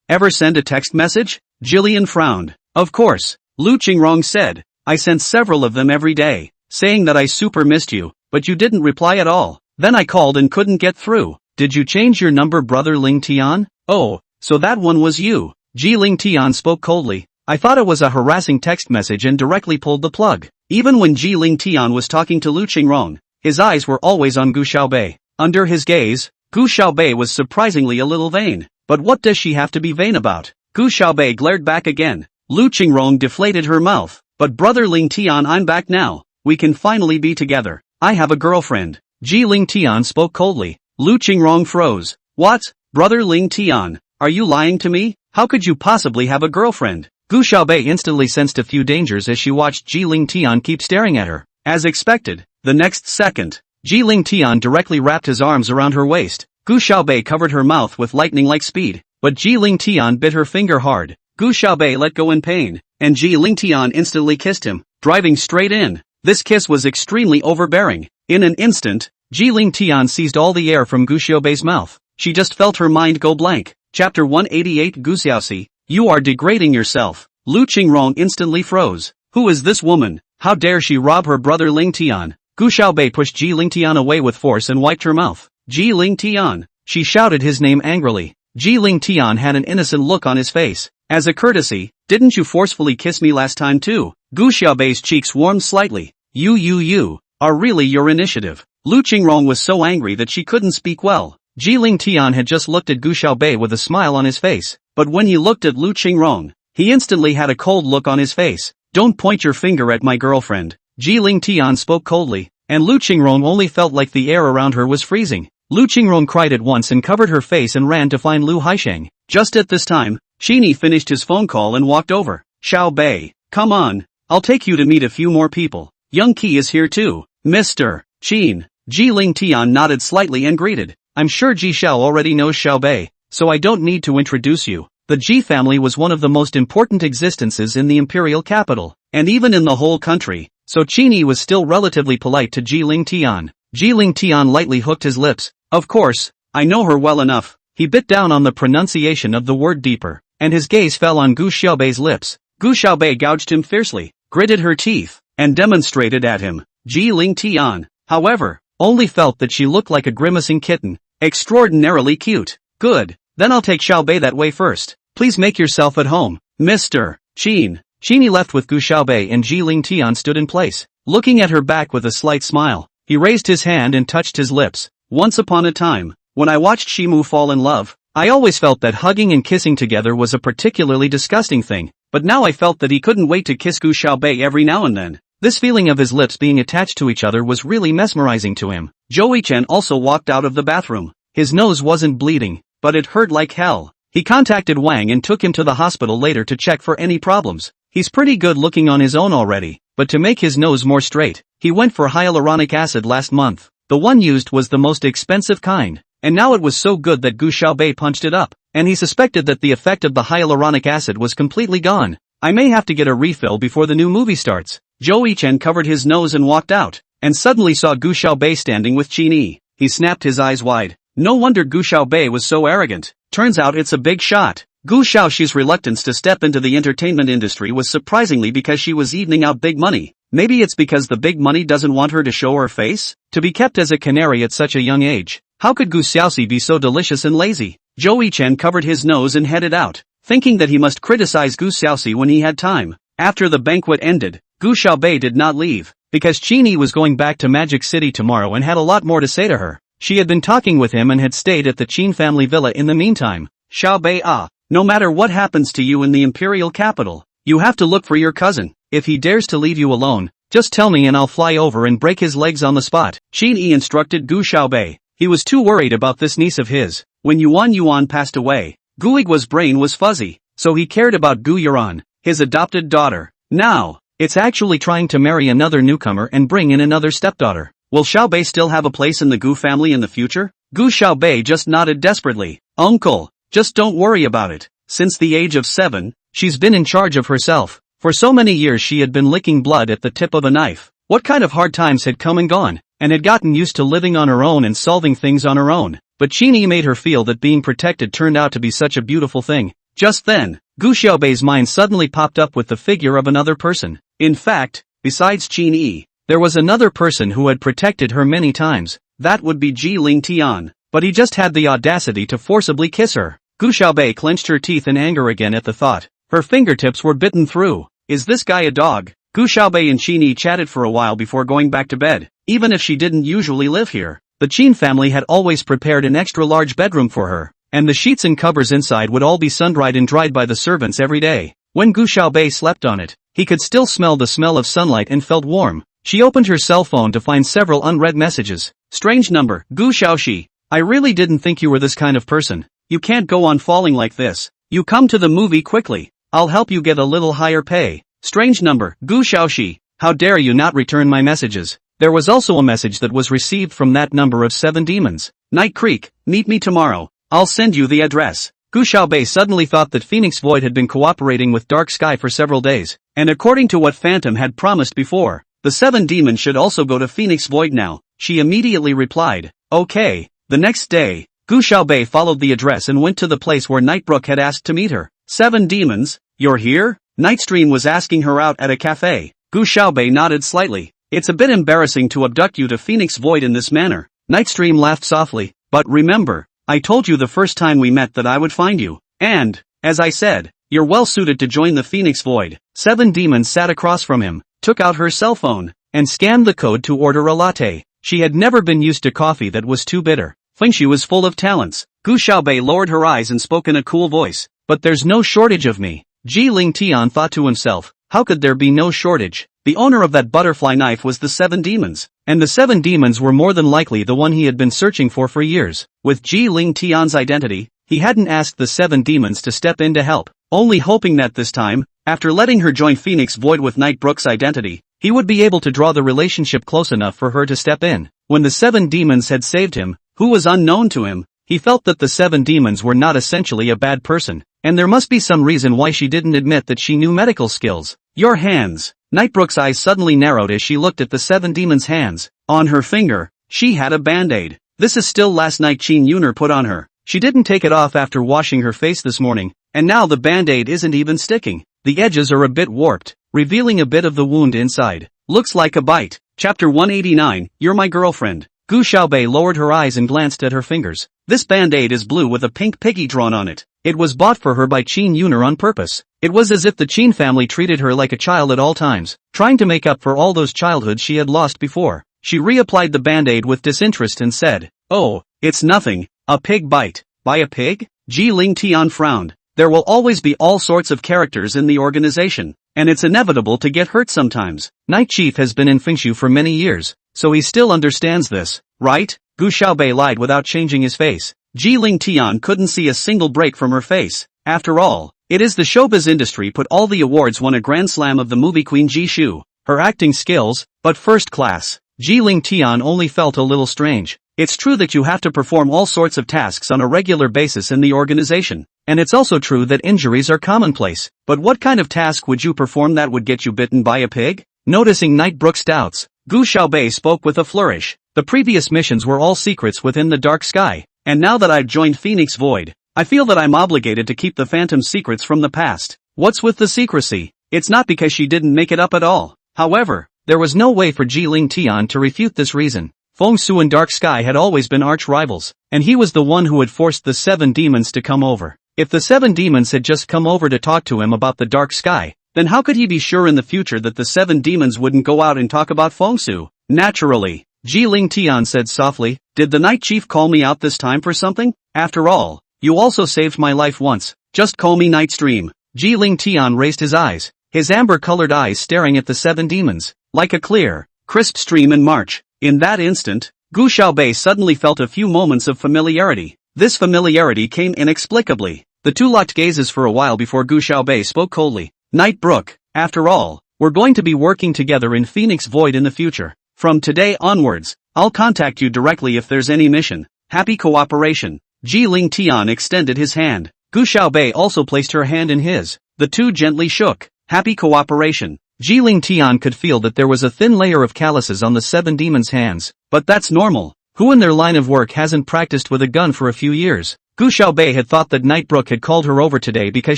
Ever send a text message? Jillian frowned. Of course, Lu Qingrong said. I sent several of them every day, saying that I super missed you, but you didn't reply at all. Then I called and couldn't get through. Did you change your number, Brother Ling Tian? Oh, so that one was you. Ji Ling Tian spoke coldly. I thought it was a harassing text message and directly pulled the plug. Even when Ji Ling Tian was talking to Lu Qingrong, his eyes were always on Gu Xiaobei. Under his gaze, Gu Xiaobei was surprisingly a little vain. But what does she have to be vain about? Gu Xiaobei glared back again. Lu Qingrong deflated her mouth. But Brother Ling Tian, I'm back now. We can finally be together. I have a girlfriend. Ji Ling Tian spoke coldly. Lu Qingrong froze. What? Brother Ling Tian, are you lying to me? How could you possibly have a girlfriend? Gu Xiaobei instantly sensed a few dangers as she watched Ji Ling Tian keep staring at her. As expected, the next second, Ji Ling Tian directly wrapped his arms around her waist. Gu Xiaobei covered her mouth with lightning-like speed, but Ji Ling Tian bit her finger hard. Gu Xiaobei let go in pain, and Ji Ling Tian instantly kissed him, driving straight in. This kiss was extremely overbearing. In an instant, Ji Ling Tian seized all the air from Gu Xiaobei's mouth. She just felt her mind go blank. Chapter 188. Gu Xiaoxi, you are degrading yourself. Lu Qingrong instantly froze. Who is this woman? How dare she rob her brother Ling Tian? Gu Xiaobei pushed Ji Ling Tian away with force and wiped her mouth. Ji Ling Tian. She shouted his name angrily. Ji Ling Tian had an innocent look on his face. As a courtesy, didn't you forcefully kiss me last time too? Gu Xiaobei's cheeks warmed slightly. You are really your initiative. Lu Qingrong was so angry that she couldn't speak well. Ji Ling Tian had just looked at Gu Xiaobei with a smile on his face, but when he looked at Lu Qingrong, he instantly had a cold look on his face. Don't point your finger at my girlfriend. Ji Ling Tian spoke coldly, and Lu Qingrong only felt like the air around her was freezing. Lu Qingrong cried at once and covered her face and ran to find Lu Haixing. Just at this time, Shini finished his phone call and walked over. Xiaobei, come on, I'll take you to meet a few more people. Young Qi is here too. Mr. Qin. Ji Ling Tian nodded slightly and greeted. I'm sure Ji Xiao already knows Xiaobei, so I don't need to introduce you. The Ji family was one of the most important existences in the imperial capital, and even in the whole country, so Qini was still relatively polite to Ji Ling Tian. Ji Ling Tian lightly hooked his lips. Of course, I know her well enough. He bit down on the pronunciation of the word deeper, and his gaze fell on Gu Xiaobei's lips. Gu Xiaobei gouged him fiercely, gritted her teeth, and demonstrated at him. Ji Ling Tian, however, only felt that she looked like a grimacing kitten. Extraordinarily cute. Good. Then I'll take Xiaobei that way first. Please make yourself at home, Mr. Qin. Qini left with Gu Xiaobei and Ji Ling Tian stood in place, looking at her back with a slight smile. He raised his hand and touched his lips. Once upon a time, when I watched Shimu fall in love, I always felt that hugging and kissing together was a particularly disgusting thing, but now I felt that he couldn't wait to kiss Gu Xiaobei every now and then. This feeling of his lips being attached to each other was really mesmerizing to him. Joey Chen also walked out of the bathroom. His nose wasn't bleeding, but it hurt like hell. He contacted Wang and took him to the hospital later to check for any problems. He's pretty good looking on his own already, but to make his nose more straight, he went for hyaluronic acid last month. The one used was the most expensive kind, and now it was so good that Gu Xiaobei punched it up, and he suspected that the effect of the hyaluronic acid was completely gone. I may have to get a refill before the new movie starts. Zhou Yichen covered his nose and walked out, and suddenly saw Gu Xiaobei standing with Qin Yi. He snapped his eyes wide. No wonder Gu Xiaobei was so arrogant. Turns out it's a big shot. Gu Xiaoxi's reluctance to step into the entertainment industry was surprisingly because she was evening out big money. Maybe it's because the big money doesn't want her to show her face? To be kept as a canary at such a young age. How could Gu Xiaoxi be so delicious and lazy? Zhou Yichen covered his nose and headed out, thinking that he must criticize Gu Xiaoxi when he had time. After the banquet ended, Gu Xiaobei did not leave, because Qin Yi was going back to Magic City tomorrow and had a lot more to say to her. She had been talking with him and had stayed at the Qin family villa in the meantime. Xiaobei no matter what happens to you in the imperial capital, you have to look for your cousin. If he dares to leave you alone, just tell me and I'll fly over and break his legs on the spot. Qin Yi instructed Gu Xiaobei. He was too worried about this niece of his. When Yuan passed away, Gu Yigua's brain was fuzzy, so he cared about Gu Yuan, his adopted daughter. Now, it's actually trying to marry another newcomer and bring in another stepdaughter. Will Xiaobei still have a place in the Gu family in the future? Gu Xiaobei just nodded desperately. Uncle, just don't worry about it. Since the age of 7, she's been in charge of herself. For so many years she had been licking blood at the tip of a knife. What kind of hard times had come and gone, and had gotten used to living on her own and solving things on her own. But Qin Yi made her feel that being protected turned out to be such a beautiful thing. Just then, Gu Xiaobei's mind suddenly popped up with the figure of another person. In fact, besides Qin Yi, there was another person who had protected her many times. That would be Ji Ling Tian. But he just had the audacity to forcibly kiss her. Gu Xiaobei clenched her teeth in anger again at the thought. Her fingertips were bitten through. Is this guy a dog? Gu Xiaobei and Qin Yi chatted for a while before going back to bed. Even if she didn't usually live here, the Qin family had always prepared an extra large bedroom for her, and the sheets and covers inside would all be sun-dried and dried by the servants every day. When Gu Xiaobei slept on it, he could still smell the smell of sunlight and felt warm. She opened her cell phone to find several unread messages. Strange number. Gu Xiaoxi. I really didn't think you were this kind of person. You can't go on falling like this. You come to the movie quickly. I'll help you get a little higher pay. Strange number. Gu Xiaoxi. How dare you not return my messages. There was also a message that was received from that number of 7 demons. Night Creek, meet me tomorrow. I'll send you the address. Gu Xiaobei suddenly thought that Phoenix Void had been cooperating with Dark Sky for several days, and according to what Phantom had promised before, the 7 demons should also go to Phoenix Void now. She immediately replied, okay. The next day, Gu Xiaobei followed the address and went to the place where Nightbrook had asked to meet her. 7 demons? You're here? Nightstream was asking her out at a cafe. Gu Xiaobei nodded slightly. It's a bit embarrassing to abduct you to Phoenix Void in this manner. Nightstream laughed softly. But remember, I told you the first time we met that I would find you. And, as I said, you're well suited to join the Phoenix Void. 7 demons sat across from him, took out her cell phone, and scanned the code to order a latte. She had never been used to coffee that was too bitter. Fengxu was full of talents. Gu Xiaobei lowered her eyes and spoke in a cool voice. But there's no shortage of me. Ji Ling Tian thought to himself, how could there be no shortage? The owner of that butterfly knife was the 7 demons, and the 7 demons were more than likely the one he had been searching for years. With Ji Ling Tian's identity, he hadn't asked the 7 demons to step in to help, only hoping that this time, after letting her join Phoenix Void with Nightbrook's identity, he would be able to draw the relationship close enough for her to step in. When the 7 demons had saved him, who was unknown to him, he felt that the 7 demons were not essentially a bad person, and there must be some reason why she didn't admit that she knew medical skills. Your hands. Nightbrook's eyes suddenly narrowed as she looked at the 7 demons' hands. On her finger, she had a band-aid. This is still last night Qin Yuner put on her. She didn't take it off after washing her face this morning, and now the band-aid isn't even sticking. The edges are a bit warped, revealing a bit of the wound inside. Looks like a bite. Chapter 189, You're My Girlfriend. Gu Xiaobei lowered her eyes and glanced at her fingers. This band-aid is blue with a pink piggy drawn on it. It was bought for her by Qin Yuner on purpose. It was as if the Qin family treated her like a child at all times, trying to make up for all those childhoods she had lost before. She reapplied the band-aid with disinterest and said, oh, it's nothing, a pig bite. By a pig? Ji Ling Tian frowned. There will always be all sorts of characters in the organization, and it's inevitable to get hurt sometimes. Night Chief has been in Fengxu for many years, so he still understands this, right? Gu Xiaobei lied without changing his face. Ji Ling Tian couldn't see a single break from her face. After all, it is the showbiz industry put all the awards won a grand slam of the movie queen Ji Shu. Her acting skills, but first class. Ji Ling Tian only felt a little strange. It's true that you have to perform all sorts of tasks on a regular basis in the organization. And it's also true that injuries are commonplace. But what kind of task would you perform that would get you bitten by a pig? Noticing Nightbrook's doubts, Gu Xiaobei spoke with a flourish. The previous missions were all secrets within the dark sky. And now that I've joined Phoenix Void, I feel that I'm obligated to keep the phantom secrets from the past. What's with the secrecy? It's not because she didn't make it up at all. However, there was no way for Ji Ling Tian to refute this reason. Feng Su and Dark Sky had always been arch rivals, and he was the one who had forced the 7 demons to come over. If the 7 demons had just come over to talk to him about the Dark Sky, then how could he be sure in the future that the 7 demons wouldn't go out and talk about Feng Su? Naturally, Ji Ling Tian said softly, "Did the Night Chief call me out this time for something? After all, you also saved my life once. Just call me Nightstream." Ji Ling Tian raised his eyes, his amber-colored eyes staring at the 7 demons, like a clear, crisp stream in March. In that instant, Gu Xiaobei suddenly felt a few moments of familiarity. This familiarity came inexplicably. The two locked gazes for a while before Gu Xiaobei spoke coldly. "Nightbrook, after all, we're going to be working together in Phoenix Void in the future. From today onwards, I'll contact you directly if there's any mission. Happy cooperation." Ji Ling Tian extended his hand. Gu Xiaobei also placed her hand in his. The two gently shook. Happy cooperation. Ji Ling Tian could feel that there was a thin layer of calluses on the 7 demons' hands. But that's normal. Who in their line of work hasn't practiced with a gun for a few years? Gu Xiaobei had thought that Nightbrook had called her over today because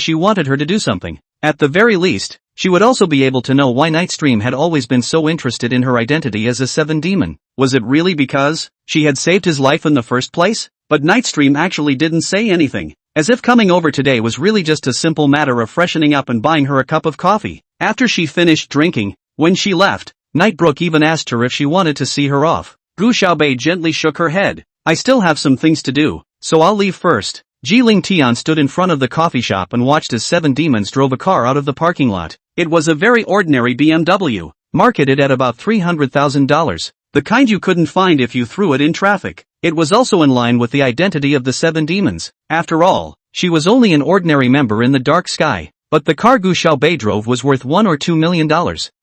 she wanted her to do something. At the very least, she would also be able to know why Nightstream had always been so interested in her identity as a 7 demon. Was it really because she had saved his life in the first place? But Nightstream actually didn't say anything. As if coming over today was really just a simple matter of freshening up and buying her a cup of coffee. After she finished drinking, when she left, Nightbrook even asked her if she wanted to see her off. Gu Xiaobei gently shook her head. "I still have some things to do, so I'll leave first." Ji Ling Tian stood in front of the coffee shop and watched as 7 demons drove a car out of the parking lot. It was a very ordinary BMW, marketed at about $300,000. The kind you couldn't find if you threw it in traffic. It was also in line with the identity of the 7 demons. After all, she was only an ordinary member in the dark sky. But the car Gu Xiaobei drove was worth $1 or $2 million.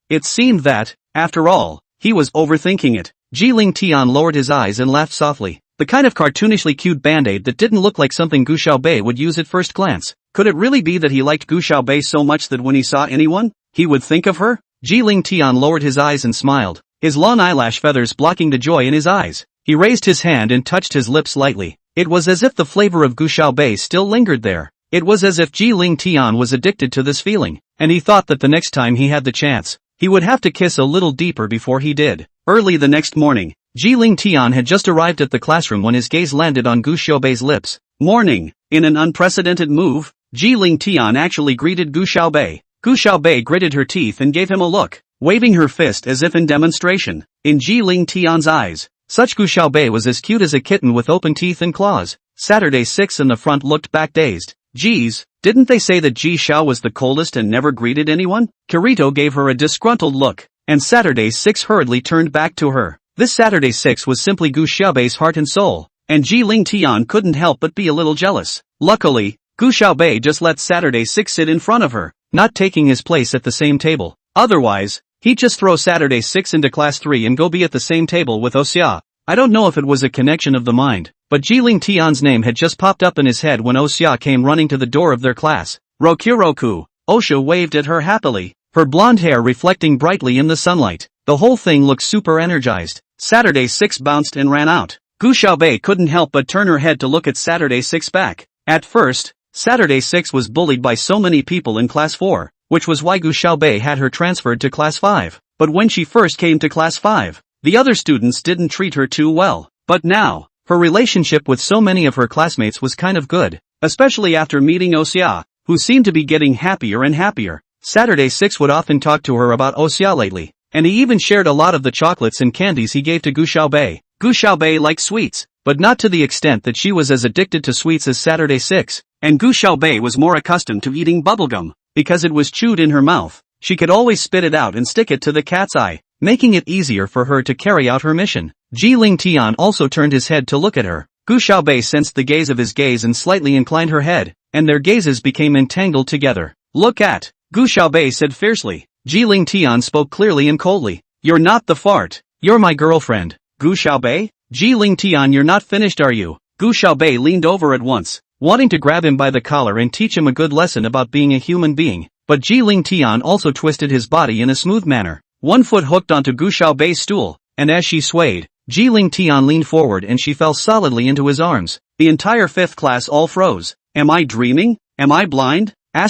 It seemed that, after all, he was overthinking it. Ji Ling Tian lowered his eyes and laughed softly. The kind of cartoonishly cute band-aid that didn't look like something Gu Xiaobei would use at first glance. Could it really be that he liked Gu Xiaobei so much that when he saw anyone, he would think of her? Ji Ling Tian lowered his eyes and smiled, his long eyelash feathers blocking the joy in his eyes. He raised his hand and touched his lips lightly. It was as if the flavor of Gu Xiaobei still lingered there. It was as if Ji Ling Tian was addicted to this feeling, and he thought that the next time he had the chance, he would have to kiss a little deeper before he did. Early the next morning, Ji Ling Tian had just arrived at the classroom when his gaze landed on Gu Xiaobei's lips. Morning. In an unprecedented move, Ji Ling Tian actually greeted Gu Xiaobei. Gu Xiaobei gritted her teeth and gave him a look, waving her fist as if in demonstration. In Ji Ling Tian's eyes, such Gu Xiaobei was as cute as a kitten with open teeth and claws. Saturday 6 in the front looked back dazed. "Geez, didn't they say that Ji Xiao was the coldest and never greeted anyone?" Kirito gave her a disgruntled look, and Saturday 6 hurriedly turned back to her. This Saturday 6 was simply Gu Xiaobei's heart and soul, and Ji Ling Tian couldn't help but be a little jealous. Luckily, Gu Xiaobei just let Saturday 6 sit in front of her, not taking his place at the same table. Otherwise, he'd just throw Saturday 6 into class 3 and go be at the same table with Oxia. I don't know if it was a connection of the mind, but Ji Ling Tian's name had just popped up in his head when Oxia came running to the door of their class. "Rokuroku." Osha waved at her happily, her blonde hair reflecting brightly in the sunlight. The whole thing looked super energized. Saturday 6 bounced and ran out. Gu Xiaobei couldn't help but turn her head to look at Saturday 6 back. At first, Saturday 6 was bullied by so many people in class 4, which was why Gu Xiaobei had her transferred to class 5. But when she first came to class 5, the other students didn't treat her too well. But now, her relationship with so many of her classmates was kind of good, especially after meeting Oxia, who seemed to be getting happier and happier. Saturday 6 would often talk to her about Oxia lately, and he even shared a lot of the chocolates and candies he gave to Gu Xiaobei. Gu Xiaobei liked sweets, but not to the extent that she was as addicted to sweets as Saturday 6, and Gu Xiaobei was more accustomed to eating bubblegum, because it was chewed in her mouth. She could always spit it out and stick it to the cat's eye, making it easier for her to carry out her mission. Ji Ling Tian also turned his head to look at her. Gu Xiaobei sensed the gaze of his gaze and slightly inclined her head, and their gazes became entangled together. Look at, Gu Xiaobei said fiercely. Jiling Tian spoke clearly and coldly. You're not the fart. You're my girlfriend. Gu Xiaobei? Jiling Tian, you're not finished, are you? Gu Xiaobei leaned over at once, wanting to grab him by the collar and teach him a good lesson about being a human being, but Jiling Tian also twisted his body in a smooth manner. One foot hooked onto Gu Xiaobei's stool, and as she swayed, Jiling Tian leaned forward and she fell solidly into his arms. The entire 5th class all froze. Am I dreaming? Am I blind? Ji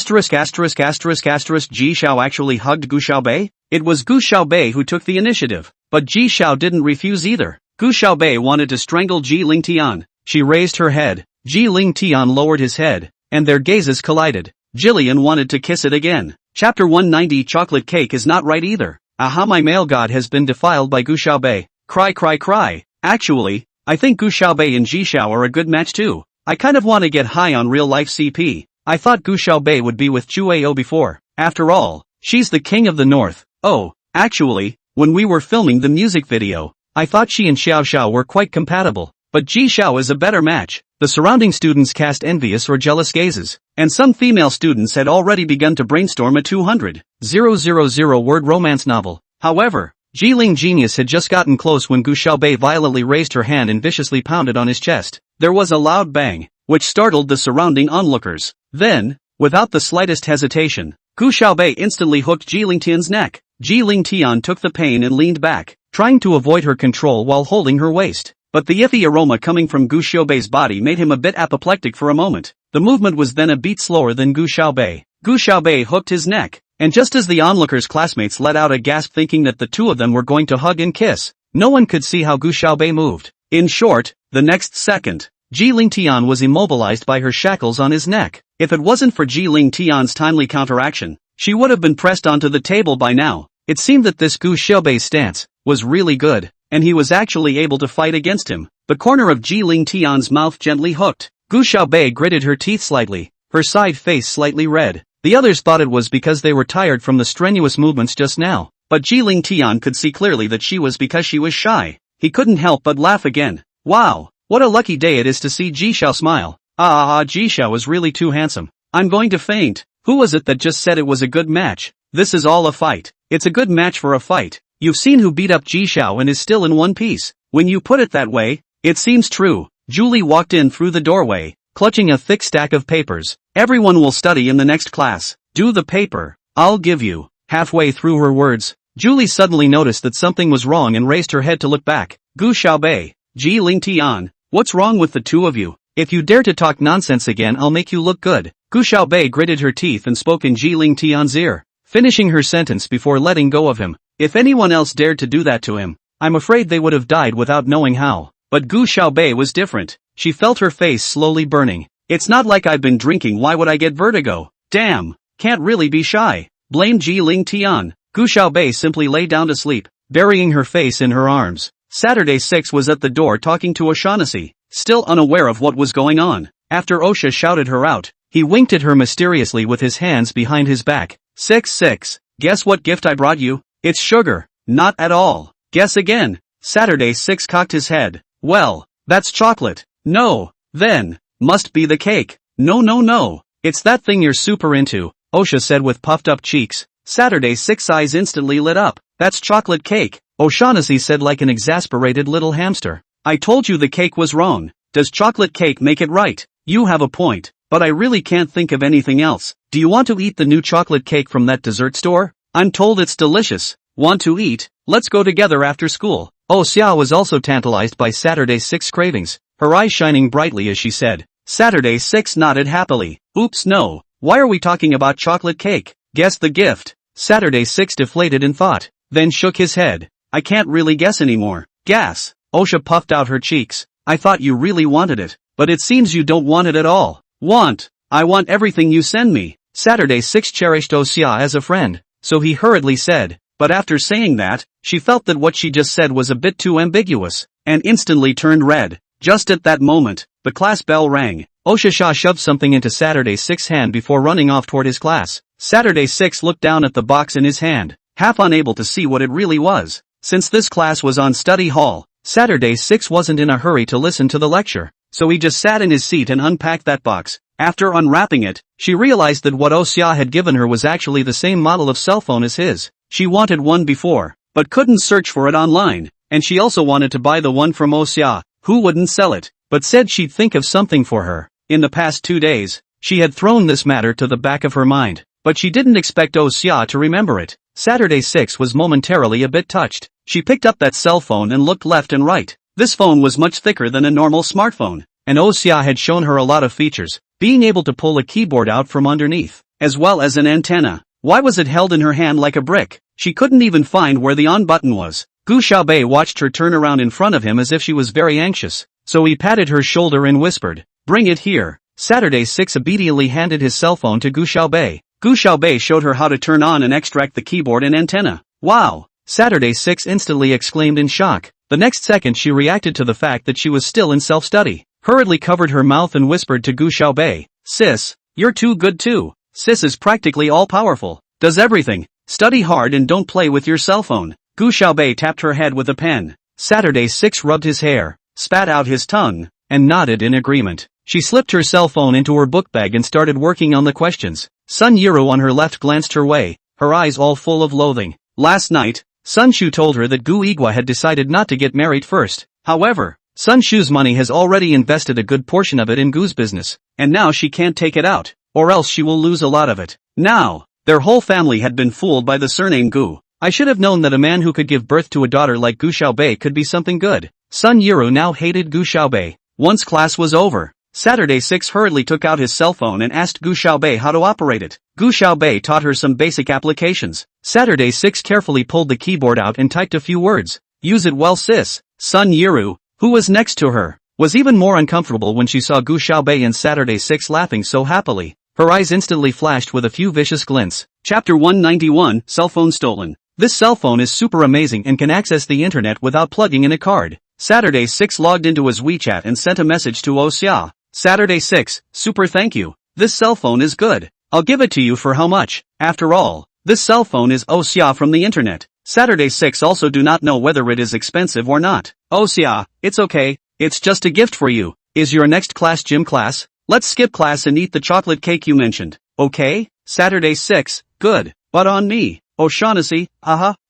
Xiao actually hugged Gu Xiaobei? It was Gu Xiaobei who took the initiative, but Ji Xiao didn't refuse either. Gu Xiaobei wanted to strangle Jiling Tian. She raised her head. Jiling Tian lowered his head, and their gazes collided. Jillian wanted to kiss it again. Chapter 190. Chocolate cake is not right either. Aha, my male god has been defiled by Gu Xiaobei. Cry cry cry. Actually, I think Gu Xiaobei and Ji Xiao are a good match too. I kind of want to get high on real life CP. I thought Gu Xiaobei would be with Chu Ao before. After all, she's the king of the north. Oh, actually, when we were filming the music video, I thought she and Xiao Xiao were quite compatible. But Ji Xiao is a better match. The surrounding students cast envious or jealous gazes, and some female students had already begun to brainstorm a 200,000 word romance novel. However, Jiling Genius had just gotten close when Gu Xiaobei violently raised her hand and viciously pounded on his chest. There was a loud bang, which startled the surrounding onlookers. Then, without the slightest hesitation, Gu Xiaobei instantly hooked Jiling Tian's neck. Jiling Tian took the pain and leaned back, trying to avoid her control while holding her waist. But the iffy aroma coming from Gu Xiaobei's body made him a bit apoplectic for a moment. The movement was then a beat slower than Gu Xiaobei. Gu Xiaobei hooked his neck, and just as the onlookers' classmates let out a gasp thinking that the two of them were going to hug and kiss, no one could see how Gu Xiaobei moved. In short, the next second, Jiling Tian was immobilized by her shackles on his neck. If it wasn't for Jiling Tian's timely counteraction, she would have been pressed onto the table by now. It seemed that this Gu Xiaobei's stance was really good, and he was actually able to fight against him. The corner of Jiling Tian's mouth gently hooked. Gu Xiaobei gritted her teeth slightly, her side face slightly red. The others thought it was because they were tired from the strenuous movements just now, but Jiling Tian could see clearly that she was because she was shy. He couldn't help but laugh again. Wow, what a lucky day it is to see Ji Xiao smile. Ji Xiao is really too handsome. I'm going to faint. Who was it that just said it was a good match? This is all a fight. It's a good match for a fight. You've seen who beat up Ji Xiao and is still in one piece. When you put it that way, it seems true. Julie walked in through the doorway, clutching a thick stack of papers. Everyone will study in the next class. Do the paper. I'll give you. Halfway through her words, Julie suddenly noticed that something was wrong and raised her head to look back. Gu Xiaobei, Jiling Tian, what's wrong with the two of you? If you dare to talk nonsense again, I'll make you look good. Gu Xiaobei gritted her teeth and spoke in Jiling Tian's ear, finishing her sentence before letting go of him. If anyone else dared to do that to him, I'm afraid they would have died without knowing how. But Gu Xiaobei was different. She felt her face slowly burning. It's not like I've been drinking, why would I get vertigo? Damn, can't really be shy. Blame Jiling Tian. Gu Xiaobei simply lay down to sleep, burying her face in her arms. Saturday 6 was at the door talking to O'Shaughnessy, still unaware of what was going on. After Osha shouted her out, he winked at her mysteriously with his hands behind his back. 6. Guess what gift I brought you? It's sugar. Not at all. Guess again. Saturday 6 cocked his head. Well, that's chocolate. No. Then, must be the cake. No. It's that thing you're super into, Osha said with puffed up cheeks. Saturday 6's eyes instantly lit up. That's chocolate cake, O'Shaughnessy said like an exasperated little hamster. I told you the cake was wrong. Does chocolate cake make it right? You have a point, but I really can't think of anything else. Do you want to eat the new chocolate cake from that dessert store? I'm told it's delicious. Want to eat? Let's go together after school. Oh, Xiao was also tantalized by Saturday 6's cravings, her eyes shining brightly as she said. Saturday 6 nodded happily. Oops, no. Why are we talking about chocolate cake? Guess the gift. Saturday 6 deflated in thought, then shook his head. I can't really guess anymore. Gas. Osha puffed out her cheeks. I thought you really wanted it, but it seems you don't want it at all. Want? I want everything you send me. Saturday 6 cherished Xia as a friend, so he hurriedly said, but after saying that, she felt that what she just said was a bit too ambiguous, and instantly turned red. Just at that moment, the class bell rang. Osha shoved something into Saturday 6's hand before running off toward his class. Saturday 6 looked down at the box in his hand, half unable to see what it really was. Since this class was on study hall, Saturday 6 wasn't in a hurry to listen to the lecture. so he just sat in his seat and unpacked that box. After unwrapping it, she realized that what Osea had given her was actually the same model of cell phone as his. She wanted one before, but couldn't search for it online, and she also wanted to buy the one from Osea, who wouldn't sell it, but said she'd think of something for her. In the past 2 days, she had thrown this matter to the back of her mind, but she didn't expect Osea to remember it. Saturday 6 was momentarily a bit touched. She picked up that cell phone and looked left and right. This phone was much thicker than a normal smartphone, and Osea had shown her a lot of features, being able to pull a keyboard out from underneath, as well as an antenna. Why was it held in her hand like a brick? She couldn't even find where the on button was. Gu Xiaobei watched her turn around in front of him as if she was very anxious, so he patted her shoulder and whispered, "Bring it here." Saturday 6 obediently handed his cell phone to Gu Xiaobei. Gu Xiaobei showed her how to turn on and extract the keyboard and antenna. "Wow!" Saturday 6 instantly exclaimed in shock. The next second she reacted to the fact that she was still in self-study, hurriedly covered her mouth and whispered to Gu Xiaobei, "Sis, you're too good too. Sis is practically all-powerful, does everything. Study hard and don't play with your cell phone." Gu Xiaobei tapped her head with a pen. Saturday 6 rubbed his hair, spat out his tongue, and nodded in agreement. She slipped her cell phone into her book bag and started working on the questions. Sun Yiru on her left glanced her way, her eyes all full of loathing. Last night, Sun Shu told her that Gu Igua had decided not to get married first. However, Sun Shu's money has already invested a good portion of it in Gu's business, and now she can't take it out, or else she will lose a lot of it. Now, their whole family had been fooled by the surname Gu. I should have known that a man who could give birth to a daughter like Gu Xiaobei could be something good. Sun Yiru now hated Gu Xiaobei. Once class was over, Saturday 6 hurriedly took out his cell phone and asked Gu Xiaobei how to operate it. Gu Xiaobei taught her some basic applications. Saturday 6 carefully pulled the keyboard out and typed a few words. "Use it well, sis." Sun Yiru, who was next to her, was even more uncomfortable when she saw Gu Xiaobei and Saturday 6 laughing so happily. Her eyes instantly flashed with a few vicious glints. Chapter 191, Cell Phone Stolen. This cell phone is super amazing and can access the internet without plugging in a card. Saturday 6 logged into his WeChat and sent a message to Osea. Saturday 6, super thank you. This cell phone is good. I'll give it to you for how much? After all, this cell phone is Osea from the internet. Saturday 6 also do not know whether it is expensive or not. Osea, it's okay. It's just a gift for you. Is your next class gym class? Let's skip class and eat the chocolate cake you mentioned. Okay? Saturday 6, good. But on me. O'Shaughnessy,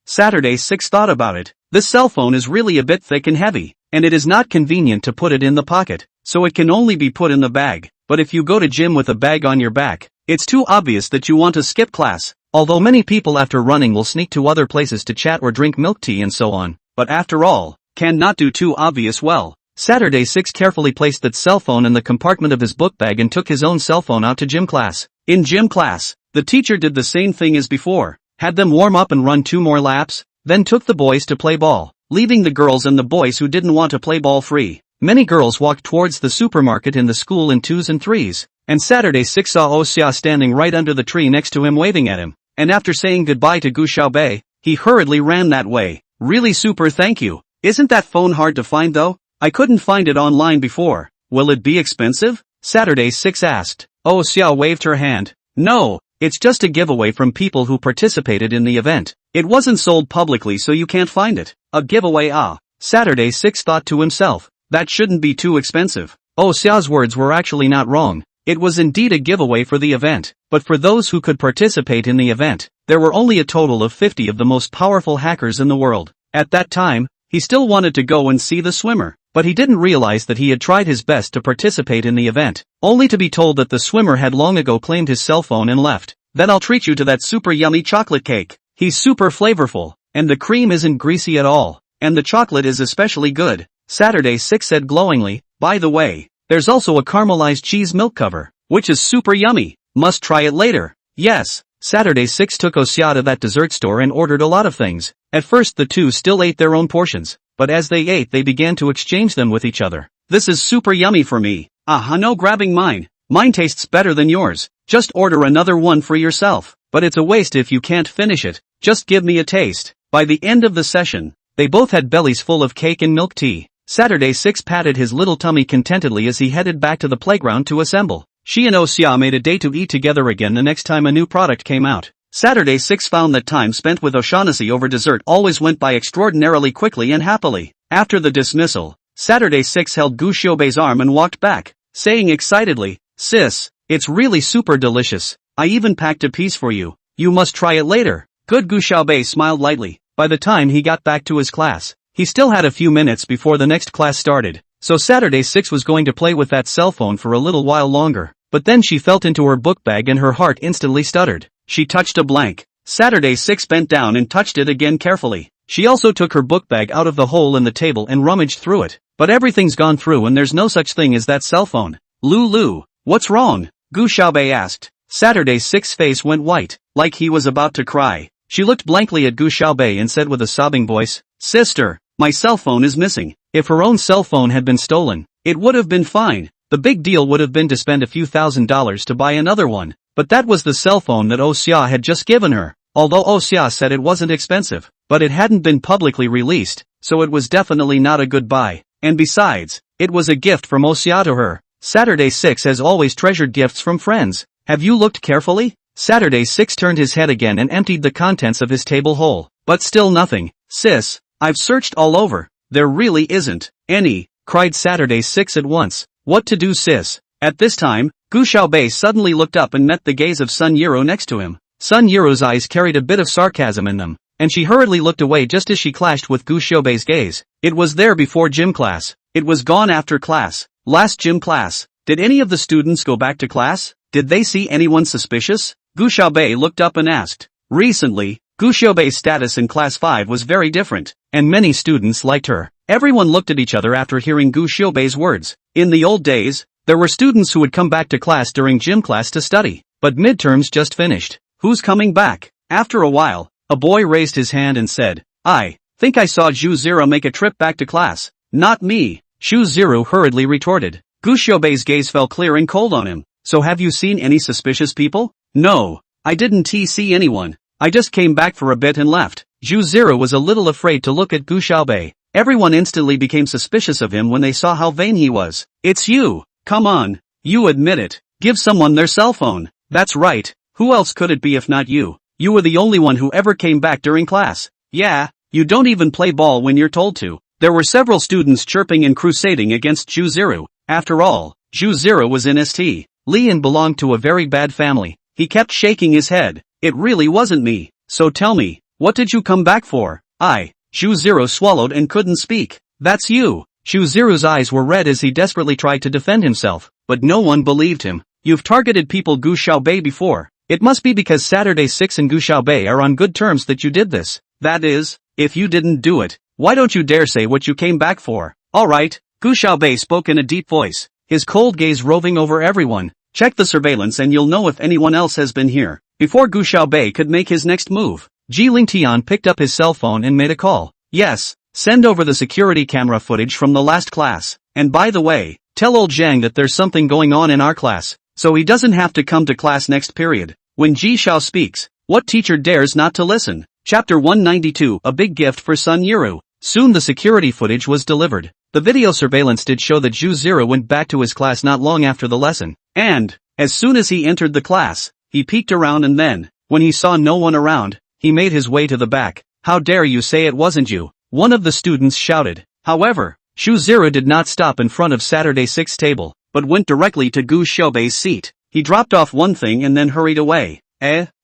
Saturday 6 thought about it. This cell phone is really a bit thick and heavy, and it is not convenient to put it in the pocket, so it can only be put in the bag. But if you go to gym with a bag on your back, it's too obvious that you want to skip class. Although many people after running will sneak to other places to chat or drink milk tea and so on, but after all, can not do too obvious well. Saturday 6 carefully placed that cell phone in the compartment of his book bag and took his own cell phone out to gym class. In gym class, the teacher did the same thing as before, had them warm up and run 2 more laps, then took the boys to play ball, leaving the girls and the boys who didn't want to play ball free. Many girls walked towards the supermarket in the school in 2s and 3s, and Saturday 6 saw Osea standing right under the tree next to him waving at him, and after saying goodbye to Gu Xiaobei, he hurriedly ran that way. Really super thank you. Isn't that phone hard to find though? I couldn't find it online before. Will it be expensive? Saturday 6 asked. Osea waved her hand. No, it's just a giveaway from people who participated in the event. It wasn't sold publicly so you can't find it. A giveaway Saturday 6 thought to himself. That shouldn't be too expensive. Osea's words were actually not wrong. It was indeed a giveaway for the event, but for those who could participate in the event, there were only a total of 50 of the most powerful hackers in the world. At that time, he still wanted to go and see the swimmer, but he didn't realize that he had tried his best to participate in the event, only to be told that the swimmer had long ago claimed his cell phone and left. Then I'll treat you to that super yummy chocolate cake. He's super flavorful, and the cream isn't greasy at all, and the chocolate is especially good. Saturday 6 said glowingly, by the way, there's also a caramelized cheese milk cover, which is super yummy. Must try it later. Yes. Saturday 6 took Osea to that dessert store and ordered a lot of things. At first the two still ate their own portions, but as they ate they began to exchange them with each other. This is super yummy for me. No grabbing mine. Mine tastes better than yours. Just order another one for yourself. But it's a waste if you can't finish it. Just give me a taste. By the end of the session, they both had bellies full of cake and milk tea. Saturday 6 patted his little tummy contentedly as he headed back to the playground to assemble. She and Osea made a date to eat together again the next time a new product came out. Saturday 6 found that time spent with O'Shaughnessy over dessert always went by extraordinarily quickly and happily. After the dismissal, Saturday 6 held Gu Xiaobei's arm and walked back, saying excitedly, "Sis, it's really super delicious. I even packed a piece for you. You must try it later." Good. Gu Xiaobei smiled lightly. By the time he got back to his class, he still had a few minutes before the next class started, so Saturday 6 was going to play with that cell phone for a little while longer. But then she felt into her book bag and her heart instantly stuttered. She touched a blank. Saturday 6 bent down and touched it again carefully. She also took her book bag out of the hole in the table and rummaged through it. But everything's gone through and there's no such thing as that cell phone. Lulu, what's wrong? Gu Xiaobei asked. Saturday 6's face went white, like he was about to cry. She looked blankly at Gu Xiaobei and said with a sobbing voice, "Sister, my cell phone is missing." If her own cell phone had been stolen, it would have been fine. The big deal would have been to spend a few $1,000s to buy another one. But that was the cell phone that Xia had just given her. Although Xia said it wasn't expensive, but it hadn't been publicly released, so it was definitely not a good buy. And besides, it was a gift from Xia to her. Saturday 6 has always treasured gifts from friends. Have you looked carefully? Saturday 6 turned his head again and emptied the contents of his table whole. But still nothing. "Sis, I've searched all over. There really isn't any," cried Saturday 6 at once. "What to do, sis?" At this time, Gu Xiaobei suddenly looked up and met the gaze of Sun Yiro next to him. Sun Yiro's eyes carried a bit of sarcasm in them, and she hurriedly looked away just as she clashed with Gu Xiaobei's gaze. It was there before gym class. It was gone after class. Last gym class. Did any of the students go back to class? Did they see anyone suspicious? Gu Xiaobei looked up and asked. Recently, Gu Xiaobei's status in class 5 was very different, and many students liked her. Everyone looked at each other after hearing Gu Xiaobei's words. In the old days, there were students who would come back to class during gym class to study, but midterms just finished. Who's coming back? After a while, a boy raised his hand and said, "I think I saw Zhu Zero make a trip back to class." "Not me," Zhu Zero hurriedly retorted. Gu Xiaobei's gaze fell clear and cold on him. "So have you seen any suspicious people?" "No, I didn't see anyone. I just came back for a bit and left." Zhu Zero was a little afraid to look at Gu Xiaobei. Everyone instantly became suspicious of him when they saw how vain he was. "It's you. Come on. You admit it. Give someone their cell phone." "That's right. Who else could it be if not you? You were the only one who ever came back during class." "Yeah, you don't even play ball when you're told to." There were several students chirping and crusading against Zhu Zero. After all, Zhu Zero was in St. Li and belonged to a very bad family. He kept shaking his head. "It really wasn't me. So tell me, what did you come back for?" Zhu Zero swallowed and couldn't speak. "That's you." Zhu Zero's eyes were red as he desperately tried to defend himself, but no one believed him. "You've targeted people Gu Xiaobei before. It must be because Saturday 6 and Gu Xiaobei are on good terms that you did this. That is, if you didn't do it, why don't you dare say what you came back for?" "Alright," Gu Xiaobei spoke in a deep voice, his cold gaze roving over everyone. "Check the surveillance and you'll know if anyone else has been here." Before Gu Xiaobei could make his next move, Ji Lingtian picked up his cell phone and made a call. "Yes, send over the security camera footage from the last class. And by the way, tell old Zhang that there's something going on in our class, so he doesn't have to come to class next period." When Ji Xiao speaks, what teacher dares not to listen? Chapter 192, A Big Gift for Sun Yiro. Soon the security footage was delivered. The video surveillance did show that Zhu Zero went back to his class not long after the lesson. And, as soon as he entered the class, he peeked around and then, when he saw no one around, he made his way to the back. "How dare you say it wasn't you?" one of the students shouted. However, Zhu Zero did not stop in front of Saturday 6's table, but went directly to Gu Xiaobei's seat. He dropped off one thing and then hurried away.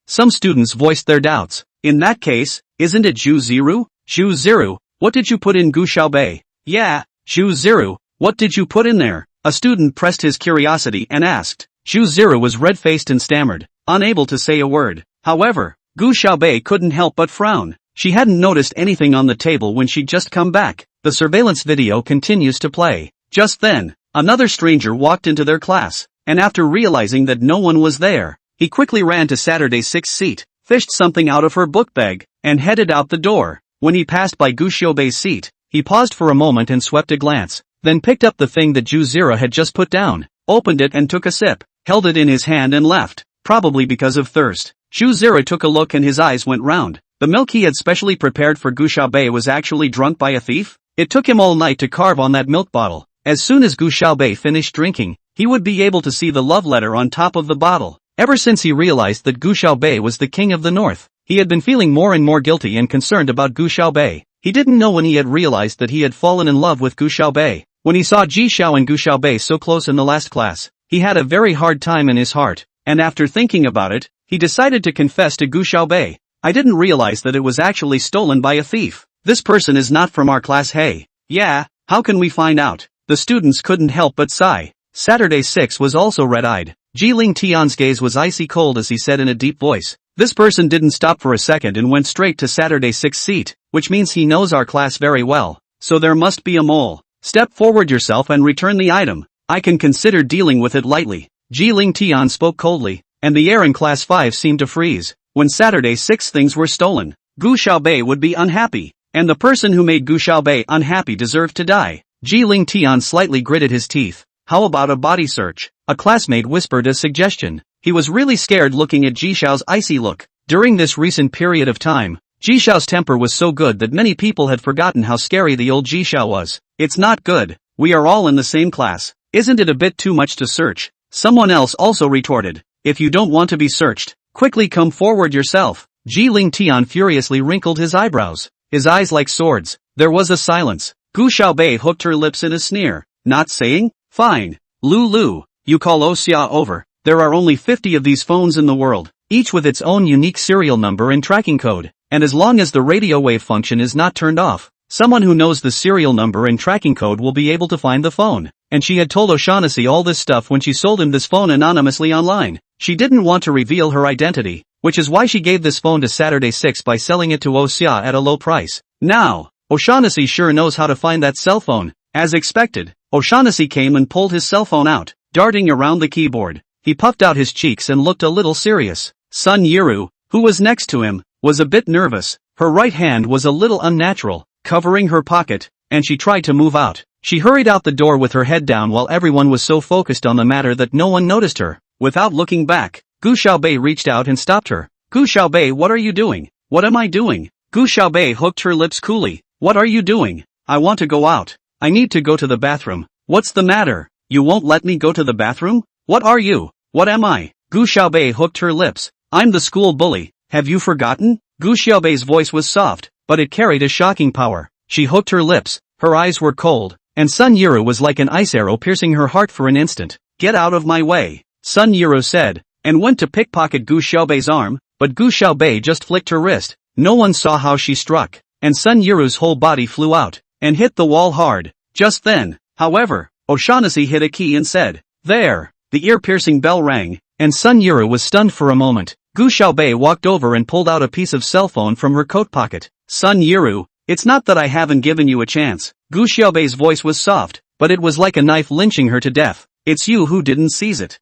Some students voiced their doubts. "In that case, isn't it Zhu Zero? Zhu Zero, what did you put in Gu Xiaobei?" "Yeah, Zhu Zero, what did you put in there?" a student pressed his curiosity and asked. Zhu Zero was red-faced and stammered, unable to say a word. However, Gu Xiaobei couldn't help but frown. She hadn't noticed anything on the table when she'd just come back. The surveillance video continues to play. Just then, another stranger walked into their class, and after realizing that no one was there, he quickly ran to Saturday 6's seat, fished something out of her book bag, and headed out the door. When he passed by Gu Xiaobei's seat, he paused for a moment and swept a glance, then picked up the thing that Zhu Zero had just put down, opened it and took a sip, held it in his hand and left, probably because of thirst. Zhu Zero took a look and his eyes went round. The milk he had specially prepared for Gu Xiaobei was actually drunk by a thief? It took him all night to carve on that milk bottle. As soon as Gu Xiaobei finished drinking, he would be able to see the love letter on top of the bottle. Ever since he realized that Gu Xiaobei was the king of the north, he had been feeling more and more guilty and concerned about Gu Xiaobei. He didn't know when he had realized that he had fallen in love with Gu Xiaobei. When he saw Ji Xiao and Gu Xiaobei so close in the last class, he had a very hard time in his heart, and after thinking about it, he decided to confess to Gu Xiaobei. I didn't realize that it was actually stolen by a thief. This person is not from our class. Hey. Yeah, how can we find out? The students couldn't help but sigh. Saturday 6 was also red-eyed. Ji Ling Tian's gaze was icy cold as he said in a deep voice. This person didn't stop for a second and went straight to Saturday 6's seat, which means he knows our class very well. So there must be a mole. Step forward yourself and return the item. I can consider dealing with it lightly. Ji Ling Tian spoke coldly, and the air in class 5 seemed to freeze. When Saturday 6 things were stolen, Gu Xiaobei would be unhappy, and the person who made Gu Xiaobei unhappy deserved to die. Ji Ling Tian slightly gritted his teeth. How about a body search? A classmate whispered a suggestion. He was really scared looking at Ji Xiao's icy look. During this recent period of time, Ji Xiao's temper was so good that many people had forgotten how scary the old Ji Xiao was. It's not good. We are all in the same class. Isn't it a bit too much to search? Someone else also retorted. If you don't want to be searched, quickly come forward yourself. Ji Ling Tian furiously wrinkled his eyebrows, his eyes like swords. There was a silence. Gu Xiaobei hooked her lips in a sneer, not saying, fine. Lu, you call Xia over. There are only 50 of these phones in the world, each with its own unique serial number and tracking code, and as long as the radio wave function is not turned off, someone who knows the serial number and tracking code will be able to find the phone. And she had told O'Shaughnessy all this stuff when she sold him this phone anonymously online. She didn't want to reveal her identity, which is why she gave this phone to Saturday 6 by selling it to Xia at a low price. Now, O'Shaughnessy sure knows how to find that cell phone. As expected, O'Shaughnessy came and pulled his cell phone out, darting around the keyboard. He puffed out his cheeks and looked a little serious. Sun Yiru, who was next to him, was a bit nervous. Her right hand was a little unnatural, covering her pocket, and she tried to move out. She hurried out the door with her head down while everyone was so focused on the matter that no one noticed her. Without looking back, Gu Xiaobei reached out and stopped her. Gu Xiaobei, what are you doing? What am I doing? Gu Xiaobei hooked her lips coolly. What are you doing? I want to go out. I need to go to the bathroom. What's the matter? You won't let me go to the bathroom? What are you? What am I? Gu Xiaobei hooked her lips. I'm the school bully. Have you forgotten? Gu Xiaobei's voice was soft, but it carried a shocking power. She hooked her lips. Her eyes were cold, and Sun Yiru was like an ice arrow piercing her heart for an instant. Get out of my way, Sun Yiru said, and went to pickpocket Gu Xiaobei's arm, but Gu Xiaobei just flicked her wrist. No one saw how she struck, and Sun Yiru's whole body flew out, and hit the wall hard. Just then, however, O'Shaughnessy hit a key and said, there. The ear-piercing bell rang, and Sun Yiru was stunned for a moment. Gu Xiaobei walked over and pulled out a piece of cell phone from her coat pocket. Sun Yiru, it's not that I haven't given you a chance. Gu Xiaobei's voice was soft, but it was like a knife lynching her to death. It's you who didn't seize it.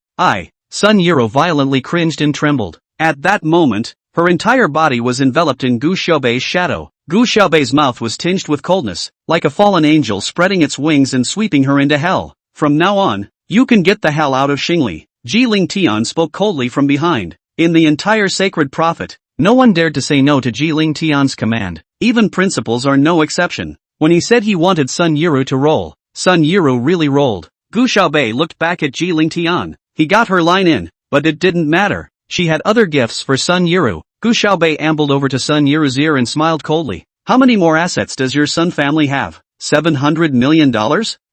Sun Yiru violently cringed and trembled. At that moment, her entire body was enveloped in Gu Xiaobei's shadow. Gu Xiaobei's mouth was tinged with coldness, like a fallen angel spreading its wings and sweeping her into hell. From now on, you can get the hell out of Xingli. Ji Ling Tian spoke coldly from behind. In the entire sacred prophet, no one dared to say no to Ji Ling Tian's command. Even principals are no exception. When he said he wanted Sun Yiru to roll, Sun Yiru really rolled. Gu Xiaobei looked back at Ji Ling Tian. He got her line in, but it didn't matter. She had other gifts for Sun Yiru. Gu Xiaobei ambled over to Sun Yiru's ear and smiled coldly. How many more assets does your Sun family have? $700 million?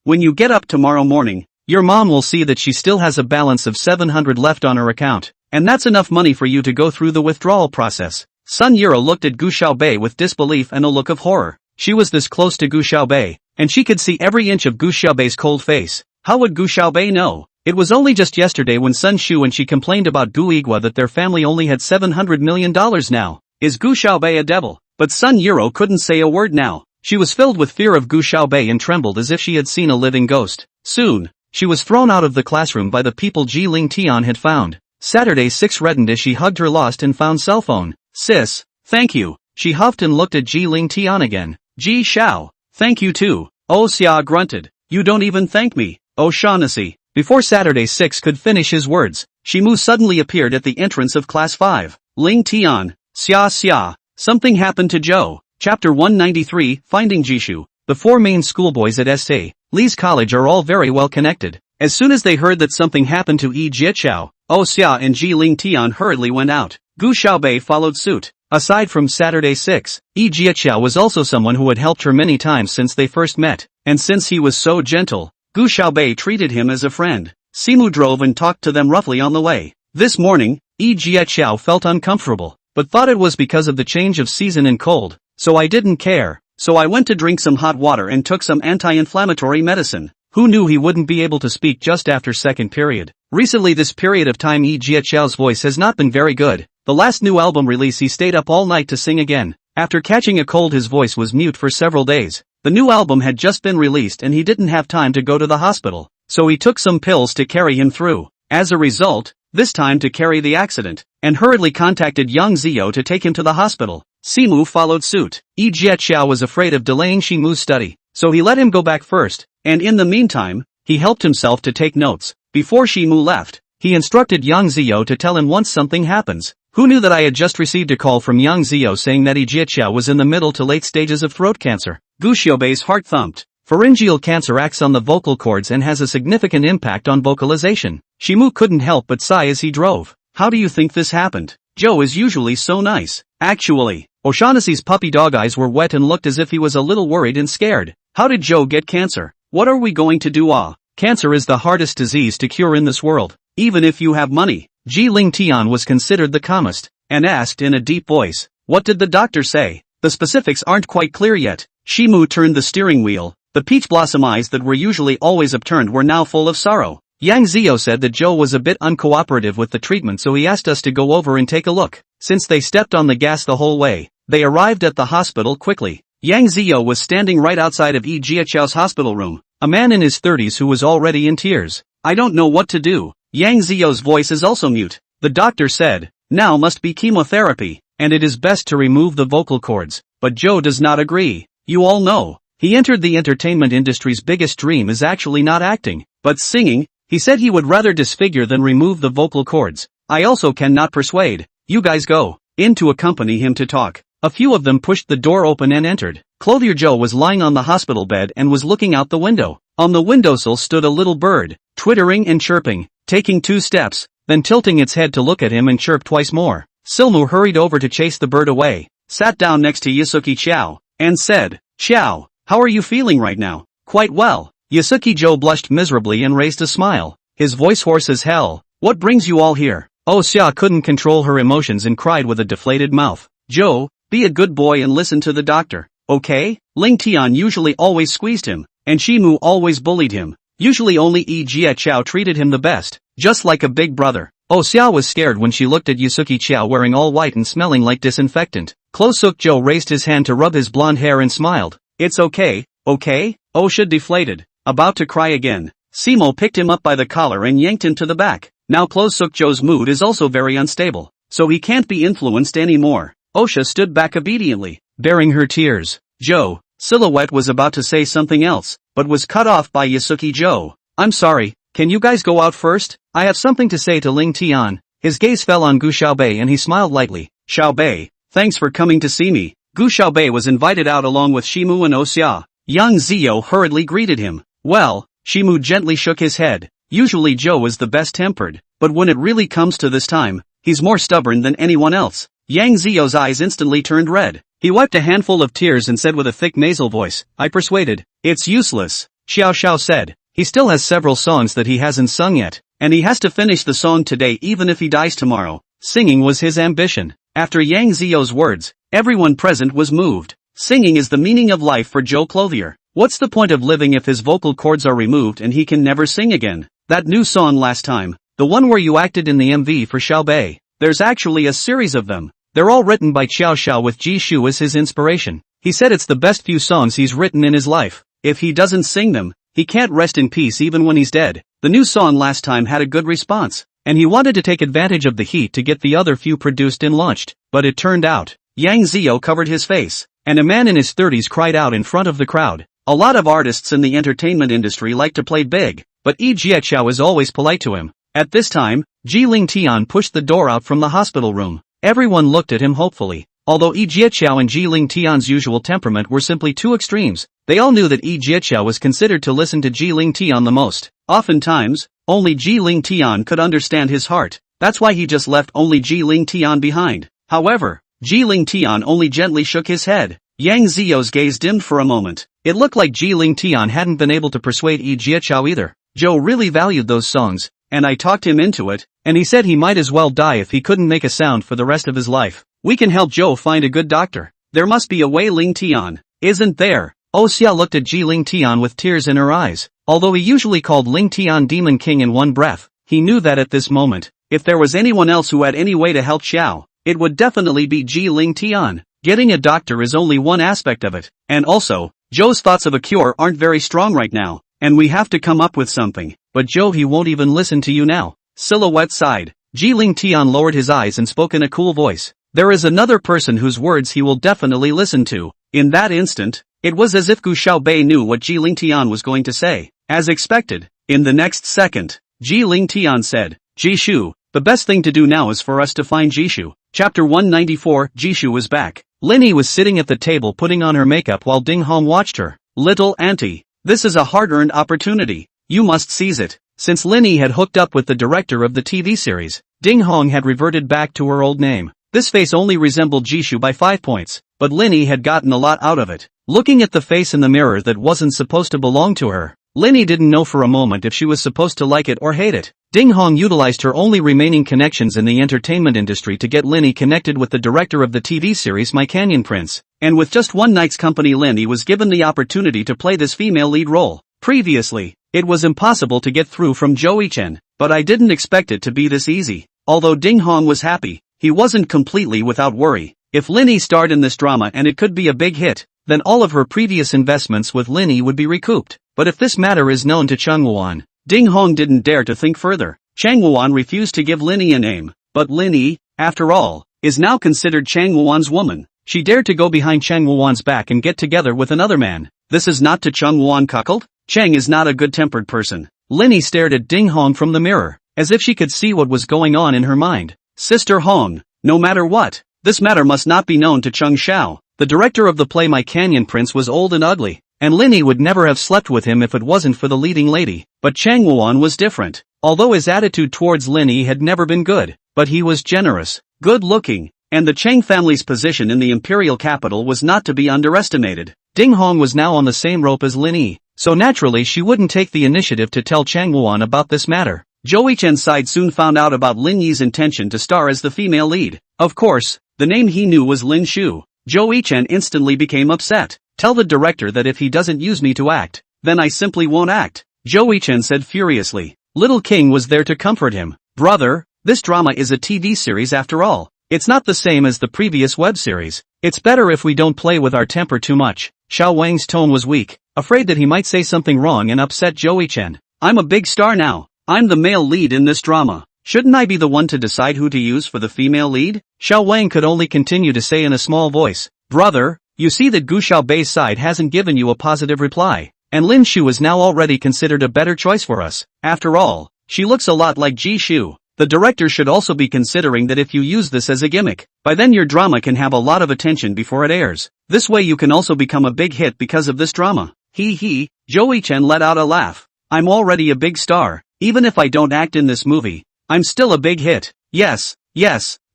When you get up tomorrow morning, your mom will see that she still has a balance of 700 left on her account, and that's enough money for you to go through the withdrawal process. Sun Yiru looked at Gu Xiaobei with disbelief and a look of horror. She was this close to Gu Xiaobei, and she could see every inch of Gu Xiaobei's cold face. How would Gu Xiaobei know? It was only just yesterday when Sun Shu and she complained about Gu Igua that their family only had $700 million now. Is Gu Xiaobei a devil? But Sun Yiru couldn't say a word now. She was filled with fear of Gu Xiaobei and trembled as if she had seen a living ghost. Soon, she was thrown out of the classroom by the people Ji Ling Tian had found. Saturday 6 reddened as she hugged her lost and found cell phone. Sis, thank you. She huffed and looked at Ji Ling Tian again. Ji Xiao, thank you too. Xia grunted. You don't even thank me. O'Shaughnessy. Before Saturday 6 could finish his words, Shimu suddenly appeared at the entrance of class 5. Ling Tian. Xia. Something happened to Zhou. Chapter 193, Finding Jishu. The four main schoolboys at St. Lee's College are all very well connected. As soon as they heard that something happened to Yi Jiaqiao, Xia and Ji Ling Tian hurriedly went out. Gu Xiaobei followed suit. Aside from Saturday 6, Yi Jiaqiao was also someone who had helped her many times since they first met, and since he was so gentle, Gu Xiaobei treated him as a friend. Simu drove and talked to them roughly on the way. This morning, Yi Jiaqiao felt uncomfortable, but thought it was because of the change of season and cold, so I didn't care. So I went to drink some hot water and took some anti-inflammatory medicine. Who knew he wouldn't be able to speak just after second period? Recently this period of time Yi Jiaqiao's voice has not been very good. The last new album release he stayed up all night to sing again. After catching a cold his voice was mute for several days. The new album had just been released and he didn't have time to go to the hospital, so he took some pills to carry him through. As a result, this time to carry the accident, and hurriedly contacted Yang Ziyou to take him to the hospital. Simu followed suit. Yi Jiaqiao was afraid of delaying Shimu's study, so he let him go back first, and in the meantime, he helped himself to take notes. Before Shimu left, he instructed Yang Ziyou to tell him once something happens. Who knew that I had just received a call from Yang Ziyou saying that Yi Jiaqiao was in the middle to late stages of throat cancer. Gu Xiaobei's heart thumped. Pharyngeal cancer acts on the vocal cords and has a significant impact on vocalization. Shimu couldn't help but sigh as he drove. How do you think this happened? Joe is usually so nice. Actually, O'Shaughnessy's puppy dog eyes were wet and looked as if he was a little worried and scared. How did Joe get cancer? What are we going to do? Cancer is the hardest disease to cure in this world, even if you have money. Ji Ling Tian was considered the calmest, and asked in a deep voice, what did the doctor say? The specifics aren't quite clear yet. Shimu turned the steering wheel. The peach blossom eyes that were usually always upturned were now full of sorrow. Yang Ziyou said that Joe was a bit uncooperative with the treatment, so he asked us to go over and take a look. Since they stepped on the gas the whole way, they arrived at the hospital quickly. Yang Ziyou was standing right outside of Yi Jiaqiao's hospital room, a man in his 30s who was already in tears. I don't know what to do. Yang Ziyou's voice is also mute. The doctor said, now must be chemotherapy, and it is best to remove the vocal cords, but Joe does not agree. You all know, he entered the entertainment industry's biggest dream is actually not acting, but singing. He said he would rather disfigure than remove the vocal cords. I also cannot persuade. You guys go in to accompany him to talk. A few of them pushed the door open and entered. Clothier Joe was lying on the hospital bed and was looking out the window. On the windowsill stood a little bird, twittering and chirping, taking 2 steps, then tilting its head to look at him and chirp twice more. Silmu hurried over to chase the bird away, sat down next to Yasuki Qiao, and said, Qiao, how are you feeling right now? Quite well. Yasuki Joe blushed miserably and raised a smile, his voice hoarse as hell. What brings you all here? Oh, Xia couldn't control her emotions and cried with a deflated mouth. Joe, be a good boy and listen to the doctor, okay? Ling Tian usually always squeezed him, and Shimu always bullied him. Usually only Yi Jiaqiao treated him the best, just like a big brother. Oh, Xia was scared when she looked at Yasuki Qiao wearing all white and smelling like disinfectant. Closuk Joe raised his hand to rub his blonde hair and smiled. It's okay, okay? Osha deflated, about to cry again. Simo picked him up by the collar and yanked him to the back. Now Closuk Joe's mood is also very unstable, so he can't be influenced anymore. Osha stood back obediently, bearing her tears. Joe, Silhouette was about to say something else, but was cut off by Yasuki Joe. I'm sorry, can you guys go out first? I have something to say to Ling Tian. His gaze fell on Gu Xiaobei and he smiled lightly. Xiaobei, thanks for coming to see me. Gu Xiaobei was invited out along with Shimu and Oxia. Yang Ziyou hurriedly greeted him. Well, Shimu gently shook his head. Usually Joe is the best tempered, but when it really comes to this time, he's more stubborn than anyone else. Yang Ziyou's eyes instantly turned red. He wiped a handful of tears and said with a thick nasal voice, I persuaded. It's useless, Xiao Xiao said. He still has several songs that he hasn't sung yet, and he has to finish the song today even if he dies tomorrow. Singing was his ambition. After Yang Ziyou's words, everyone present was moved. Singing is the meaning of life for Joe Clothier. What's the point of living if his vocal cords are removed and he can never sing again? That new song last time, the one where you acted in the MV for Xiaobei, there's actually a series of them. They're all written by Xiao Xiao with Ji Shu as his inspiration. He said it's the best few songs he's written in his life. If he doesn't sing them, he can't rest in peace even when he's dead. The new song last time had a good response, and he wanted to take advantage of the heat to get the other few produced and launched, but it turned out, Yang Ziyou covered his face, and a man in his 30s cried out in front of the crowd. A lot of artists in the entertainment industry like to play big, but Yi Jiaqiao is always polite to him. At this time, Ji Ling Tian pushed the door out from the hospital room. Everyone looked at him hopefully. Although Yi Jiaqiao and Ji Ling Tian's usual temperament were simply two extremes, they all knew that Yi Jiaqiao was considered to listen to Ji Ling Tian the most. Oftentimes, only Ji Ling Tian could understand his heart. That's why he just left only Ji Ling Tian behind. However, Ji Ling Tian only gently shook his head. Yang Zio's gaze dimmed for a moment. It looked like Ji Ling Tian hadn't been able to persuade Yi Jiachao either. Joe really valued those songs, and I talked him into it, and he said he might as well die if he couldn't make a sound for the rest of his life. We can help Joe find a good doctor. There must be a way, Ling Tian. Isn't there? Oh Xia looked at Ji Ling Tian with tears in her eyes. Although he usually called Ling Tian Demon King in one breath, he knew that at this moment, if there was anyone else who had any way to help Xiao, it would definitely be Ji Ling Tian. Getting a doctor is only one aspect of it, and also, Joe's thoughts of a cure aren't very strong right now, and we have to come up with something. But Joe, he won't even listen to you now. Silhouette sighed. Ji Ling Tian lowered his eyes and spoke in a cool voice. There is another person whose words he will definitely listen to. In that instant, it was as if Gu Xiaobei knew what Ji Ling Tian was going to say. As expected, in the next second, Ji Ling Tian said, Jishu, the best thing to do now is for us to find Jishu. Chapter 194, Jishu was back. Linny was sitting at the table putting on her makeup while Ding Hong watched her. Little auntie, this is a hard-earned opportunity. You must seize it. Since Linny had hooked up with the director of the TV series, Ding Hong had reverted back to her old name. This face only resembled Jishu by 5 points, but Linny had gotten a lot out of it. Looking at the face in the mirror that wasn't supposed to belong to her, Linny didn't know for a moment if she was supposed to like it or hate it. Ding Hong utilized her only remaining connections in the entertainment industry to get Linny connected with the director of the TV series My Canyon Prince, and with just one night's company Linny was given the opportunity to play this female lead role. Previously, it was impossible to get through from Joey Chen, but I didn't expect it to be this easy. Although Ding Hong was happy, he wasn't completely without worry. If Linny starred in this drama and it could be a big hit, then all of her previous investments with Linny would be recouped. But if this matter is known to Chang Wuan, Ding Hong didn't dare to think further. Chang Wuan refused to give Linny a name, but Linny, after all, is now considered Chang Wuan's woman. She dared to go behind Chang Wuan's back and get together with another man. This is not to Chang Wuan cuckold? Chang is not a good-tempered person. Linny stared at Ding Hong from the mirror, as if she could see what was going on in her mind. Sister Hong, no matter what, this matter must not be known to Cheng Xiao. The director of the play My Canyon Prince was old and ugly, and Linny would never have slept with him if it wasn't for the leading lady. But Chang Wuan was different. Although his attitude towards Linny had never been good, but he was generous, good-looking, and the Chang family's position in the imperial capital was not to be underestimated. Ding Hong was now on the same rope as Linny, so naturally she wouldn't take the initiative to tell Chang Wuan about this matter. Joey Chen's side soon found out about Lin Yi's intention to star as the female lead. Of course, the name he knew was Lin Shu. Joey Chen instantly became upset. Tell the director that if he doesn't use me to act, then I simply won't act, Joey Chen said furiously. Little King was there to comfort him. Brother, this drama is a TV series after all. It's not the same as the previous web series. It's better if we don't play with our temper too much. Xiao Wang's tone was weak, afraid that he might say something wrong and upset Joey Chen. I'm a big star now. I'm the male lead in this drama. Shouldn't I be the one to decide who to use for the female lead? Xiao Wang could only continue to say in a small voice. Brother, you see that Gu Xiaobei's side hasn't given you a positive reply, and Lin Shu is now already considered a better choice for us. After all, she looks a lot like Ji Shu. The director should also be considering that if you use this as a gimmick, by then your drama can have a lot of attention before it airs. This way you can also become a big hit because of this drama. Hee, Joey Chen let out a laugh. I'm already a big star. Even if I don't act in this movie, I'm still a big hit. Yes,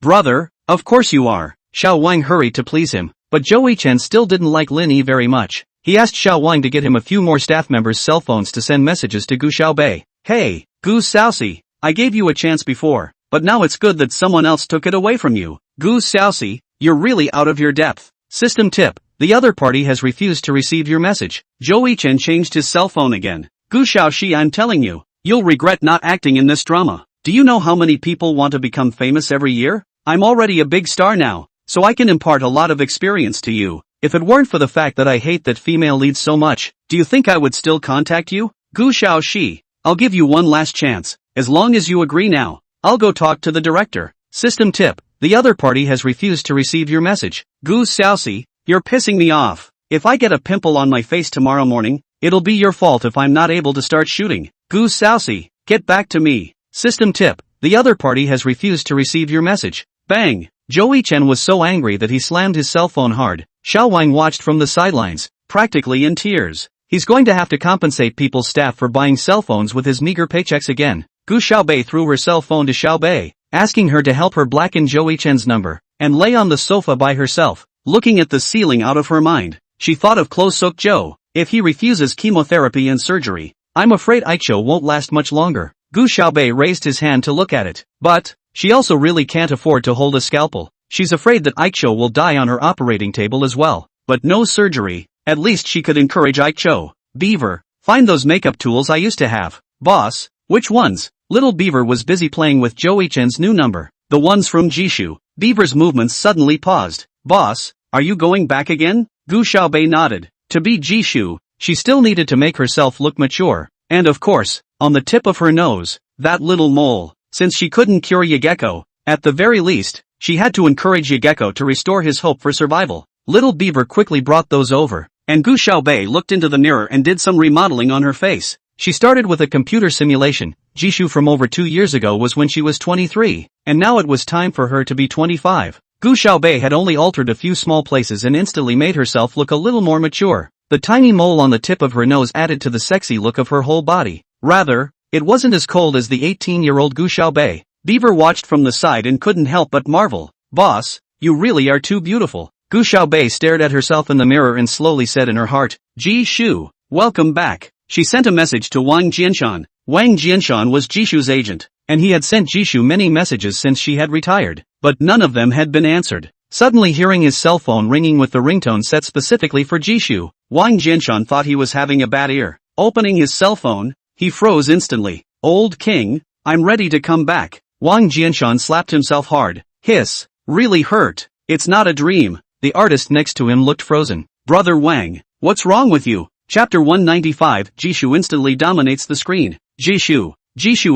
brother, of course you are. Xiao Wang hurried to please him, but Joey Chen still didn't like Lin Yi very much. He asked Xiao Wang to get him a few more staff members' cell phones to send messages to Gu Xiaobei. Hey, Gu Xiaoxi, I gave you a chance before, but now it's good that someone else took it away from you. Gu Xiaoxi, you're really out of your depth. System tip, the other party has refused to receive your message. Joey Chen changed his cell phone again. Gu Xiaoxi, I'm telling you, you'll regret not acting in this drama. Do you know how many people want to become famous every year? I'm already a big star now, so I can impart a lot of experience to you. If it weren't for the fact that I hate that female leads so much, do you think I would still contact you? Gu Xiaoxi, I'll give you one last chance. As long as you agree now, I'll go talk to the director. System tip, the other party has refused to receive your message. Gu Xiaoxi, you're pissing me off. If I get a pimple on my face tomorrow morning, it'll be your fault if I'm not able to start shooting. Gu Xiaoxi, get back to me. System tip, the other party has refused to receive your message. Bang! Joey Chen was so angry that he slammed his cell phone hard. Xiao Wang watched from the sidelines, practically in tears. He's going to have to compensate people's staff for buying cell phones with his meager paychecks again. Gu Xiaobei threw her cell phone to Xiaobei, asking her to help her blacken Joey Chen's number. and lay on the sofa by herself, looking at the ceiling out of her mind. She thought of Klo Suk-jo. If he refuses chemotherapy and surgery, I'm afraid Aicho won't last much longer. Gu Xiaobei raised his hand to look at it. But she also really can't afford to hold a scalpel. She's afraid that Aicho will die on her operating table as well. But no surgery. At least she could encourage Aicho. Beaver, find those makeup tools I used to have. Boss, which ones? Little Beaver was busy playing with Joey Chen's new number. The ones from Jishu. Beaver's movements suddenly paused. Boss, are you going back again? Gu Xiaobei nodded. To be Jishu, she still needed to make herself look mature. And of course, on the tip of her nose, that little mole. Since she couldn't cure Yageko, at the very least, she had to encourage Yageko to restore his hope for survival. Little Beaver quickly brought those over, and Gu Xiaobei looked into the mirror and did some remodeling on her face. She started with a computer simulation. Jishu from over 2 years ago was when she was 23, and now it was time for her to be 25. Gu Xiaobei had only altered a few small places and instantly made herself look a little more mature. The tiny mole on the tip of her nose added to the sexy look of her whole body. Rather, it wasn't as cold as the 18-year-old Gu Xiaobei. Beaver watched from the side and couldn't help but marvel. Boss, you really are too beautiful. Gu Xiaobei stared at herself in the mirror and slowly said in her heart, Jishu, welcome back. She sent a message to Wang Jianshan. Wang Jianshan was Jishu's agent, and he had sent Jishu many messages since she had retired, but none of them had been answered. Suddenly hearing his cell phone ringing with the ringtone set specifically for Jishu, Wang Jianshan thought he was having a bad ear. Opening his cell phone, he froze instantly. Old king, I'm ready to come back. Wang Jianshan slapped himself hard. Hiss, really hurt. It's not a dream. The artist next to him looked frozen. Brother Wang, what's wrong with you? Chapter 195, Jishu instantly dominates the screen. Jishu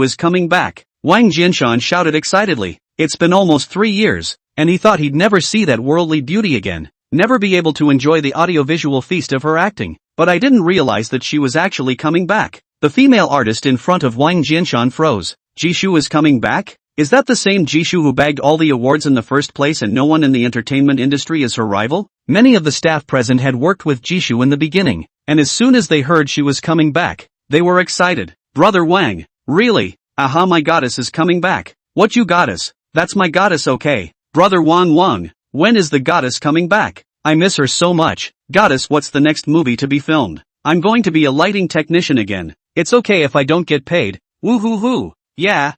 is coming back. Wang Jianshan shouted excitedly. It's been almost 3 years, and he thought he'd never see that worldly beauty again, never be able to enjoy the audiovisual feast of her acting. But I didn't realize that she was actually coming back. The female artist in front of Wang Jianshan froze. Jishu is coming back? Is that the same Jishu who bagged all the awards in the first place and no one in the entertainment industry is her rival? Many of the staff present had worked with Jishu in the beginning, and as soon as they heard she was coming back, they were excited. Brother Wang, really? Aha, my goddess is coming back. What you goddess? That's my goddess, okay. Brother Wang, when is the goddess coming back? I miss her so much. Goddess, what's the next movie to be filmed? I'm going to be a lighting technician again. It's okay if I don't get paid. Woo-hoo-hoo. Yeah,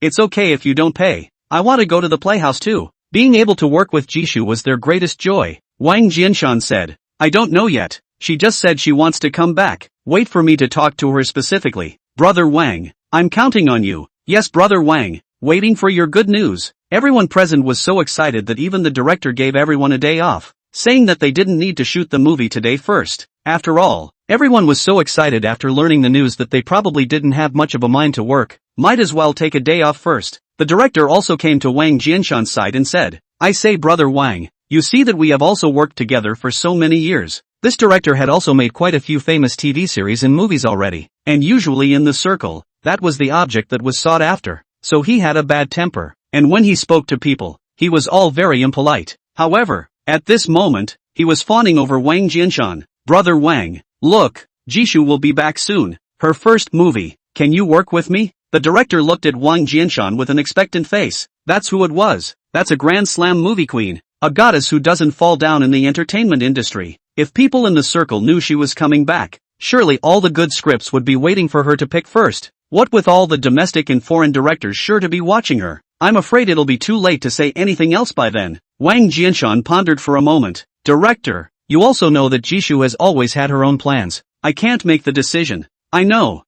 it's okay if you don't pay. I want to go to the playhouse too. Being able to work with Jishu was their greatest joy. Wang Jianshan said. I don't know yet. She just said she wants to come back. Wait for me to talk to her specifically. Brother Wang, I'm counting on you. Yes, Brother Wang, waiting for your good news. Everyone present was so excited that even the director gave everyone a day off, saying that they didn't need to shoot the movie today first. After all, everyone was so excited after learning the news that they probably didn't have much of a mind to work. Might as well take a day off first. The director also came to Wang Jianshan's side and said, I say Brother Wang, you see that we have also worked together for so many years. This director had also made quite a few famous TV series and movies already, and usually in the circle, that was the object that was sought after. So he had a bad temper, and when he spoke to people, he was all very impolite. However, at this moment, he was fawning over Wang Jianshan. Brother Wang, look, Jishu will be back soon. Her first movie. Can you work with me? The director looked at Wang Jianshan with an expectant face. That's who it was. That's a Grand Slam movie queen. A goddess who doesn't fall down in the entertainment industry. If people in the circle knew she was coming back, surely all the good scripts would be waiting for her to pick first. What with all the domestic and foreign directors sure to be watching her, I'm afraid it'll be too late to say anything else by then. Wang Jianshan pondered for a moment. Director, you also know that Jishu has always had her own plans. I can't make the decision. I know.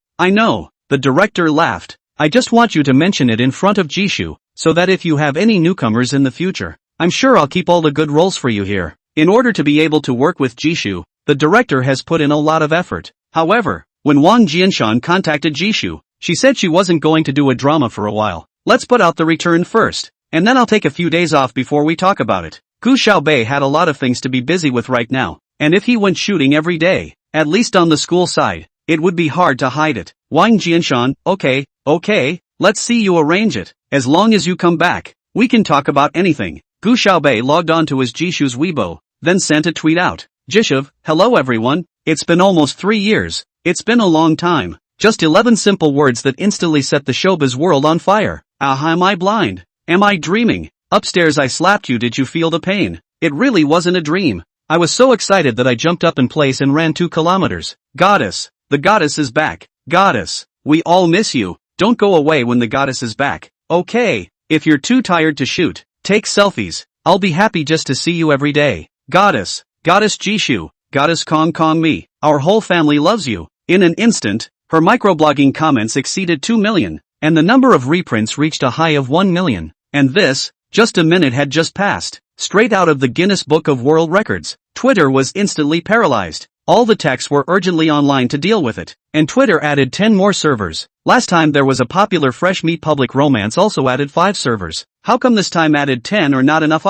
The director laughed. I just want you to mention it in front of Jishu, so that if you have any newcomers in the future, I'm sure I'll keep all the good roles for you here. In order to be able to work with Jishu, the director has put in a lot of effort. However, when Wang Jianshan contacted Jishu, she said she wasn't going to do a drama for a while. Let's put out the return first, and then I'll take a few days off before we talk about it. Gu Xiaobei had a lot of things to be busy with right now, and if he went shooting every day, at least on the school side, it would be hard to hide it. Wang Jianshan, okay, let's see you arrange it. As long as you come back, we can talk about anything. Gu Xiaobei logged on to his Jishu's Weibo, then sent a tweet out. Jishuv, hello everyone, it's been almost 3 years, it's been a long time. Just 11 simple words that instantly set the showbiz world on fire. Ah, am I blind? Am I dreaming? Upstairs I slapped you. Did you feel the pain? It really wasn't a dream. I was so excited that I jumped up in place and ran 2 kilometers. Goddess. The goddess is back. Goddess. We all miss you. Don't go away when the goddess is back. Okay. If you're too tired to shoot, take selfies. I'll be happy just to see you every day. Goddess. Goddess Jishu. Goddess Kong Kong me. Our whole family loves you. In an instant, her microblogging comments exceeded 2 million, and the number of reprints reached a high of 1 million. And this, just a minute had just passed. Straight out of the Guinness Book of World Records. Twitter was instantly paralyzed. All the techs were urgently online to deal with it, and Twitter added 10 more servers. Last time there was a popular fresh meat public romance also added 5 servers. How come this time added 10 or not enough?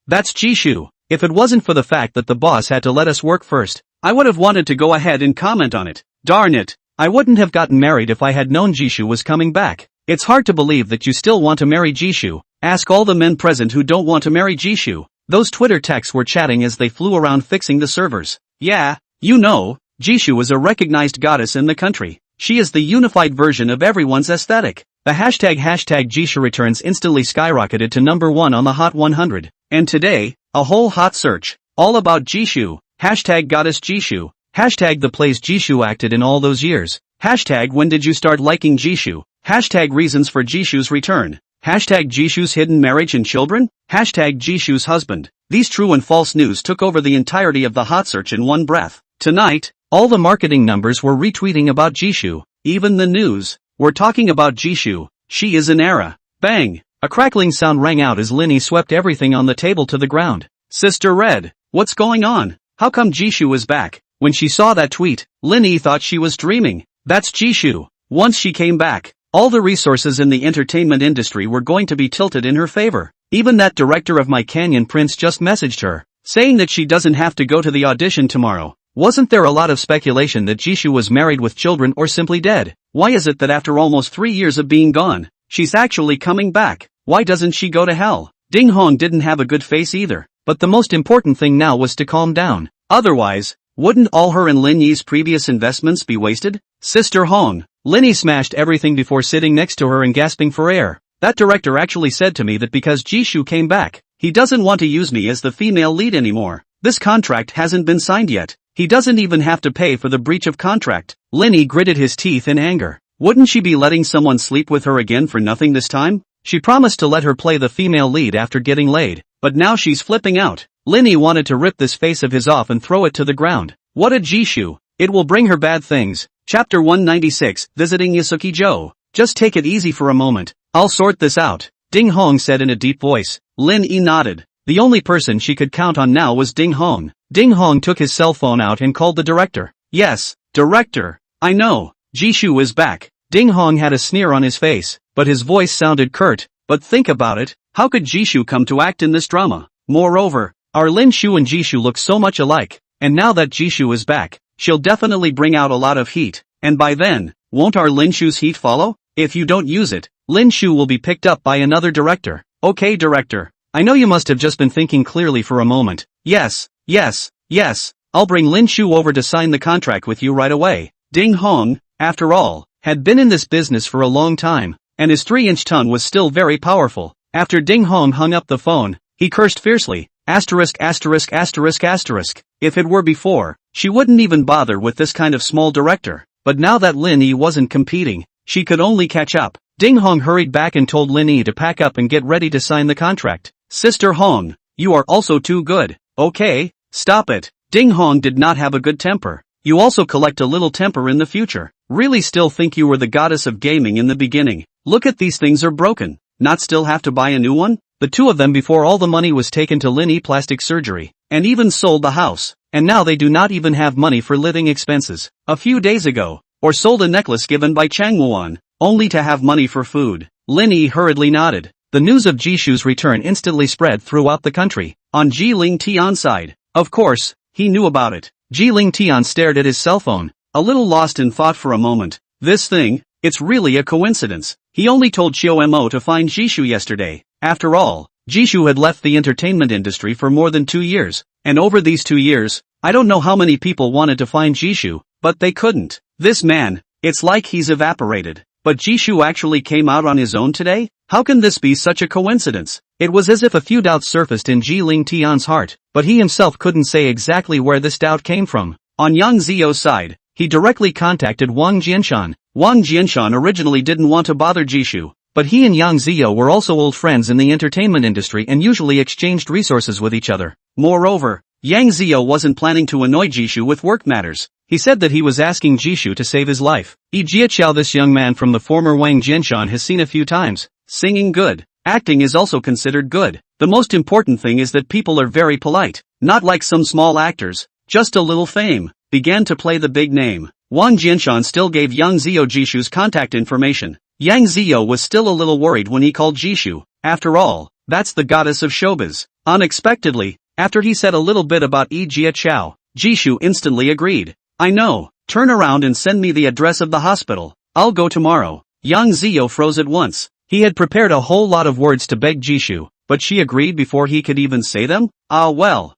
That's Jishu. If it wasn't for the fact that the boss had to let us work first, I would have wanted to go ahead and comment on it. Darn it. I wouldn't have gotten married if I had known Jishu was coming back. It's hard to believe that you still want to marry Jishu. Ask all the men present who don't want to marry Jishu. Those Twitter techs were chatting as they flew around fixing the servers. Yeah, you know, Jishu is a recognized goddess in the country. She is the unified version of everyone's aesthetic. The hashtag Jishu returns instantly skyrocketed to number 1 on the Hot 100. And today, a whole hot search, all about Jishu. Hashtag goddess Jishu. Hashtag the plays Jishu acted in all those years. Hashtag when did you start liking Jishu? Hashtag reasons for Jishu's return. Hashtag Jishu's hidden marriage and children? Hashtag Jishu's husband. These true and false news took over the entirety of the hot search in one breath. Tonight, all the marketing numbers were retweeting about Jishu. Even the news. We're talking about Jishu. She is an era. Bang! A crackling sound rang out as Linny swept everything on the table to the ground. Sister Red, what's going on? How come Jishu is back? When she saw that tweet, Linny thought she was dreaming. That's Jishu. Once she came back, all the resources in the entertainment industry were going to be tilted in her favor. Even that director of My Canyon Prince just messaged her, saying that she doesn't have to go to the audition tomorrow. Wasn't there a lot of speculation that Jishu was married with children or simply dead? Why is it that after almost 3 years of being gone, she's actually coming back? Why doesn't she go to hell? Ding Hong didn't have a good face either. But the most important thing now was to calm down. Otherwise, wouldn't all her and Lin Yi's previous investments be wasted? Sister Hong. Linny smashed everything before sitting next to her and gasping for air. That director actually said to me that because Jishu came back, he doesn't want to use me as the female lead anymore. This contract hasn't been signed yet. He doesn't even have to pay for the breach of contract. Linny gritted his teeth in anger. Wouldn't she be letting someone sleep with her again for nothing this time? She promised to let her play the female lead after getting laid, but now she's flipping out. Linny wanted to rip this face of his off and throw it to the ground. What a Jishu. It will bring her bad things. Chapter 196, Visiting Yasuki-jo. Just take it easy for a moment. I'll sort this out, Ding Hong said in a deep voice. Lin Yi nodded. The only person she could count on now was Ding Hong. Ding Hong took his cell phone out and called the director. Yes, director. I know. Jishu is back. Ding Hong had a sneer on his face, but his voice sounded curt. But think about it, how could Jishu come to act in this drama? Moreover, our Lin Shu and Jishu look so much alike, and now that Jishu is back, she'll definitely bring out a lot of heat, and by then, won't our Lin Shu's heat follow? If you don't use it, Lin Shu will be picked up by another director. Okay director, I know you must have just been thinking clearly for a moment. Yes, I'll bring Lin Shu over to sign the contract with you right away. Ding Hong, after all, had been in this business for a long time, and his 3-inch tongue was still very powerful. After Ding Hong hung up the phone, he cursed fiercely. Asterisk. If it were before, she wouldn't even bother with this kind of small director. But now that Lin Yi wasn't competing, she could only catch up. Ding Hong hurried back and told Lin Yi to pack up and get ready to sign the contract. Sister Hong, you are also too good. Okay, stop it. Ding Hong did not have a good temper. You also collect a little temper in the future. Really still think you were the goddess of gaming in the beginning. Look at these things are broken. Not still have to buy a new one? The two of them before all the money was taken to Lin Yi plastic surgery, and even sold the house, and now they do not even have money for living expenses. A few days ago, or sold a necklace given by Chang Wuan, only to have money for food. Lin Yi hurriedly nodded. The news of Jishu's return instantly spread throughout the country. On Ji Ling Tian's side, of course, he knew about it. Ji Ling Tian stared at his cell phone, a little lost in thought for a moment. This thing, it's really a coincidence. He only told Xiao Mo to find Jishu yesterday. After all, Jishu had left the entertainment industry for more than 2 years, and over these 2 years, I don't know how many people wanted to find Jishu, but they couldn't. This man, it's like he's evaporated. But Jishu actually came out on his own today? How can this be such a coincidence? It was as if a few doubts surfaced in Ji-Ling Tian's heart, but he himself couldn't say exactly where this doubt came from. On Yang Zio's side, he directly contacted Wang Jianshan. Wang Jianshan originally didn't want to bother Jishu, but he and Yang Zio were also old friends in the entertainment industry and usually exchanged resources with each other. Moreover, Yang Zio wasn't planning to annoy Jishu with work matters. He said that he was asking Jishu to save his life. Jiaqiao, this young man from the former Wang Jianshan, has seen a few times. Singing good. Acting is also considered good. The most important thing is that people are very polite. Not like some small actors. Just a little fame. Began to play the big name. Wang Jianshan still gave Yang Zio Jishu's contact information. Yang Zio was still a little worried when he called Jishu. After all, that's the goddess of showbiz. Unexpectedly, after he said a little bit about Jiaqiao, Jishu instantly agreed. I know. Turn around and send me the address of the hospital. I'll go tomorrow. Yang Zio froze at once. He had prepared a whole lot of words to beg Jishu, but she agreed before he could even say them? Well,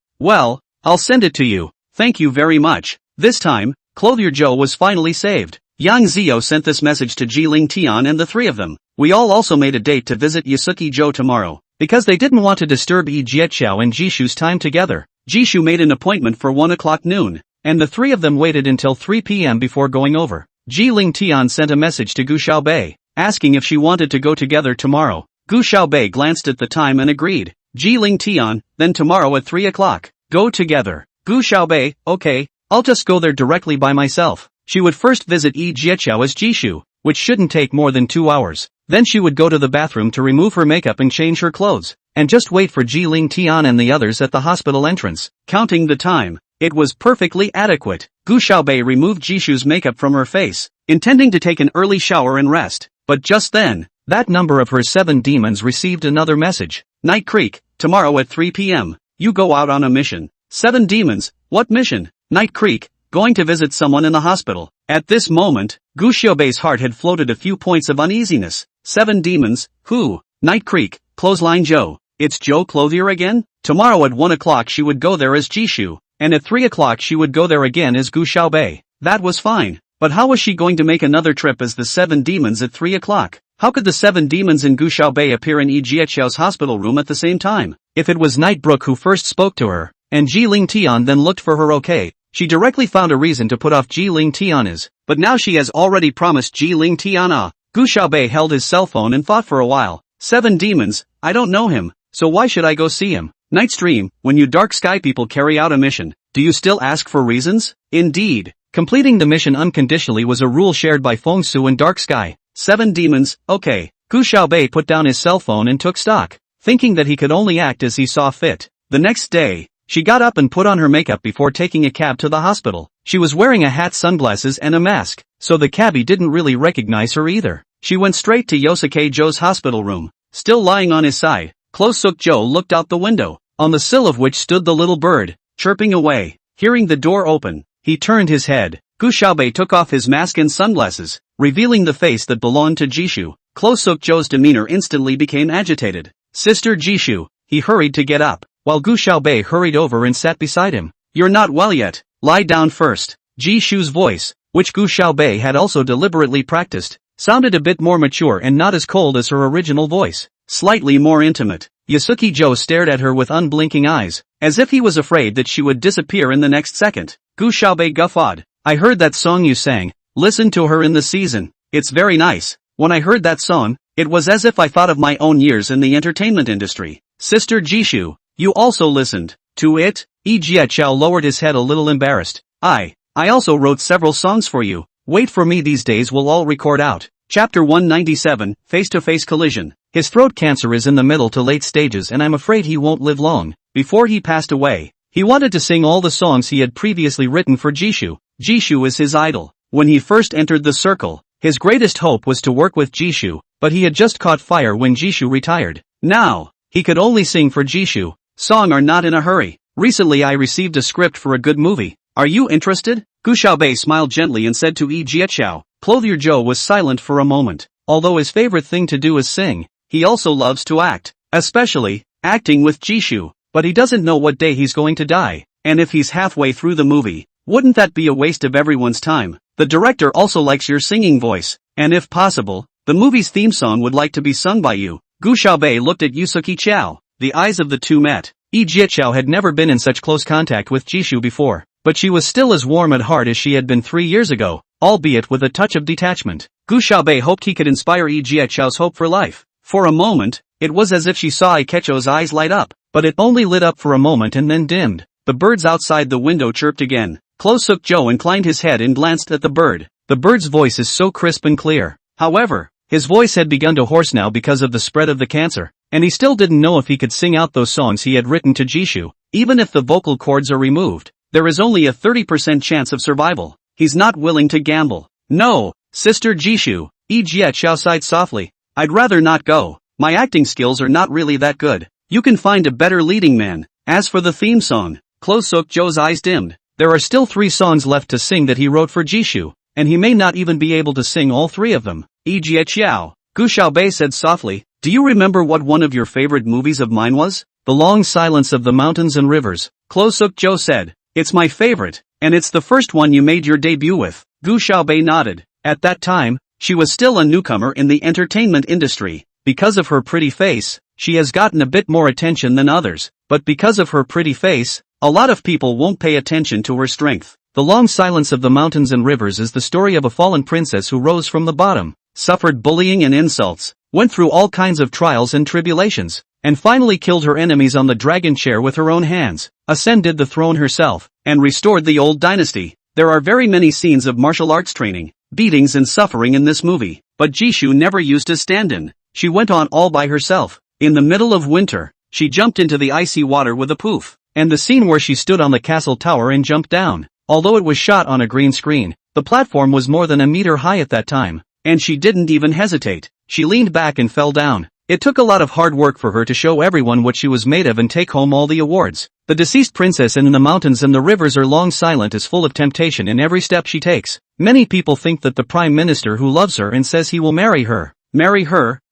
I'll send it to you. Thank you very much. This time, Clothier Joe was finally saved. Yang Zio sent this message to Ji-Ling Tian and the three of them. We all also made a date to visit Yasuki Joe tomorrow, because they didn't want to disturb Jiaqiao and Jishu's time together. Jishu made an appointment for 1 o'clock noon, and the three of them waited until 3 p.m. before going over. Ji-Ling Tian sent a message to Gu Xiaobei, asking if she wanted to go together tomorrow. Gu Xiaobei glanced at the time and agreed. Ji-Ling Tian, then tomorrow at 3 o'clock. Go together. Gu Xiaobei, okay, I'll just go there directly by myself. She would first visit Jiaqiao as Jishu, which shouldn't take more than 2 hours. Then she would go to the bathroom to remove her makeup and change her clothes, and just wait for Ji-Ling Tian and the others at the hospital entrance. Counting the time, it was perfectly adequate. Gu Xiaobei removed Jishu's makeup from her face, intending to take an early shower and rest. But just then, that number of her 7 demons received another message. Night Creek, tomorrow at 3 p.m. You go out on a mission. 7 demons, what mission? Night Creek, going to visit someone in the hospital. At this moment, Gu Xiaobei's heart had floated a few points of uneasiness. 7 demons, who? Night Creek, Clothesline Joe. It's Joe Clothier again? Tomorrow at 1 o'clock she would go there as Jishu, and at 3 o'clock she would go there again as Gu Xiaobei. That was fine. But how was she going to make another trip as the 7 demons at 3 o'clock? How could the 7 demons and Gu Xiaobei appear in Jiaqiao's hospital room at the same time? If it was Night Brook who first spoke to her, and Ji-Ling Tian then looked for her okay, she directly found a reason to put off Ji-Ling Tian's. But now she has already promised Ji-Ling Tian. Gu Xiaobei held his cell phone and thought for a while. 7 demons, I don't know him, so why should I go see him? Night Stream, when you dark sky people carry out a mission, do you still ask for reasons? Indeed. Completing the mission unconditionally was a rule shared by Feng Su and Dark Sky. 7 demons, okay. Gu Xiaobei put down his cell phone and took stock, thinking that he could only act as he saw fit. The next day, she got up and put on her makeup before taking a cab to the hospital. She was wearing a hat, sunglasses and a mask, so the cabbie didn't really recognize her either. She went straight to Yosuke Joe's hospital room. Still lying on his side, Closuk Joe looked out the window, on the sill of which stood the little bird, chirping away. Hearing the door open, he turned his head. Gu Xiaobei took off his mask and sunglasses, revealing the face that belonged to Jishu. Closuk Joe's demeanor instantly became agitated. Sister Jishu, he hurried to get up, while Gu Xiaobei hurried over and sat beside him. You're not well yet, lie down first. Jishu's voice, which Gu Xiaobei had also deliberately practiced, sounded a bit more mature and not as cold as her original voice, slightly more intimate. Yasuki Joe stared at her with unblinking eyes, as if he was afraid that she would disappear in the next second. Gu Xiaobei guffawed. I heard that song you sang. Listen to her in the season. It's very nice. When I heard that song, it was as if I thought of my own years in the entertainment industry. Sister Jishu, you also listened to it? Jiaqiao lowered his head a little embarrassed. I also wrote several songs for you. Wait for me, these days we'll all record out. Chapter 197, Face-to-Face Collision. His throat cancer is in the middle to late stages and I'm afraid he won't live long. Before he passed away, he wanted to sing all the songs he had previously written for Jishu. Jishu is his idol. When he first entered the circle, his greatest hope was to work with Jishu, but he had just caught fire when Jishu retired. Now, he could only sing for Jishu. Song are not in a hurry. Recently I received a script for a good movie. Are you interested? Gu Xiaobei smiled gently and said to Jiaqiao. Clothier Joe was silent for a moment. Although his favorite thing to do is sing, he also loves to act, especially acting with Jishu, but he doesn't know what day he's going to die, and if he's halfway through the movie, wouldn't that be a waste of everyone's time? The director also likes your singing voice. And if possible, the movie's theme song would like to be sung by you. Gu Xiaobei looked at Yusuke Chao. The eyes of the two met. Yi Jiachao had never been in such close contact with Jishu before, but she was still as warm at heart as she had been 3 years ago, albeit with a touch of detachment. Gu Xiaobei hoped he could inspire Yi Jiachao's hope for life. For a moment, it was as if she saw Ikecho's eyes light up, but it only lit up for a moment and then dimmed. The birds outside the window chirped again. Closuk Joe inclined his head and glanced at the bird. The bird's voice is so crisp and clear. However, his voice had begun to hoarse now because of the spread of the cancer, and he still didn't know if he could sing out those songs he had written to Jishu. Even if the vocal cords are removed, there is only a 30% chance of survival. He's not willing to gamble. No, Sister Jishu, Yi Jiachao sighed softly. I'd rather not go. My acting skills are not really that good. You can find a better leading man. As for the theme song, Closuk Joe's eyes dimmed. There are still 3 songs left to sing that he wrote for Jishu, and he may not even be able to sing all 3 of them. Yi Jiachao, Gu Xiaobei said softly, do you remember what one of your favorite movies of mine was? The Long Silence of the Mountains and Rivers. Closuk Joe said, it's my favorite, and it's the first one you made your debut with. Gu Xiaobei nodded. At that time, she was still a newcomer in the entertainment industry. Because of her pretty face, she has gotten a bit more attention than others, but because of her pretty face, a lot of people won't pay attention to her strength. The Long Silence of the Mountains and Rivers is the story of a fallen princess who rose from the bottom, suffered bullying and insults, went through all kinds of trials and tribulations, and finally killed her enemies on the dragon chair with her own hands, ascended the throne herself, and restored the old dynasty. There are very many scenes of martial arts training, beatings and suffering in this movie, but Jishu never used a stand-in. She went on all by herself. In the middle of winter, she jumped into the icy water with a poof, and the scene where she stood on the castle tower and jumped down, although it was shot on a green screen, the platform was more than a meter high at that time, and she didn't even hesitate. She leaned back and fell down. It took a lot of hard work for her to show everyone what she was made of and take home all the awards. The deceased princess in the mountains and the rivers are long silent is full of temptation in every step she takes. Many people think that the prime minister who loves her and says he will marry her,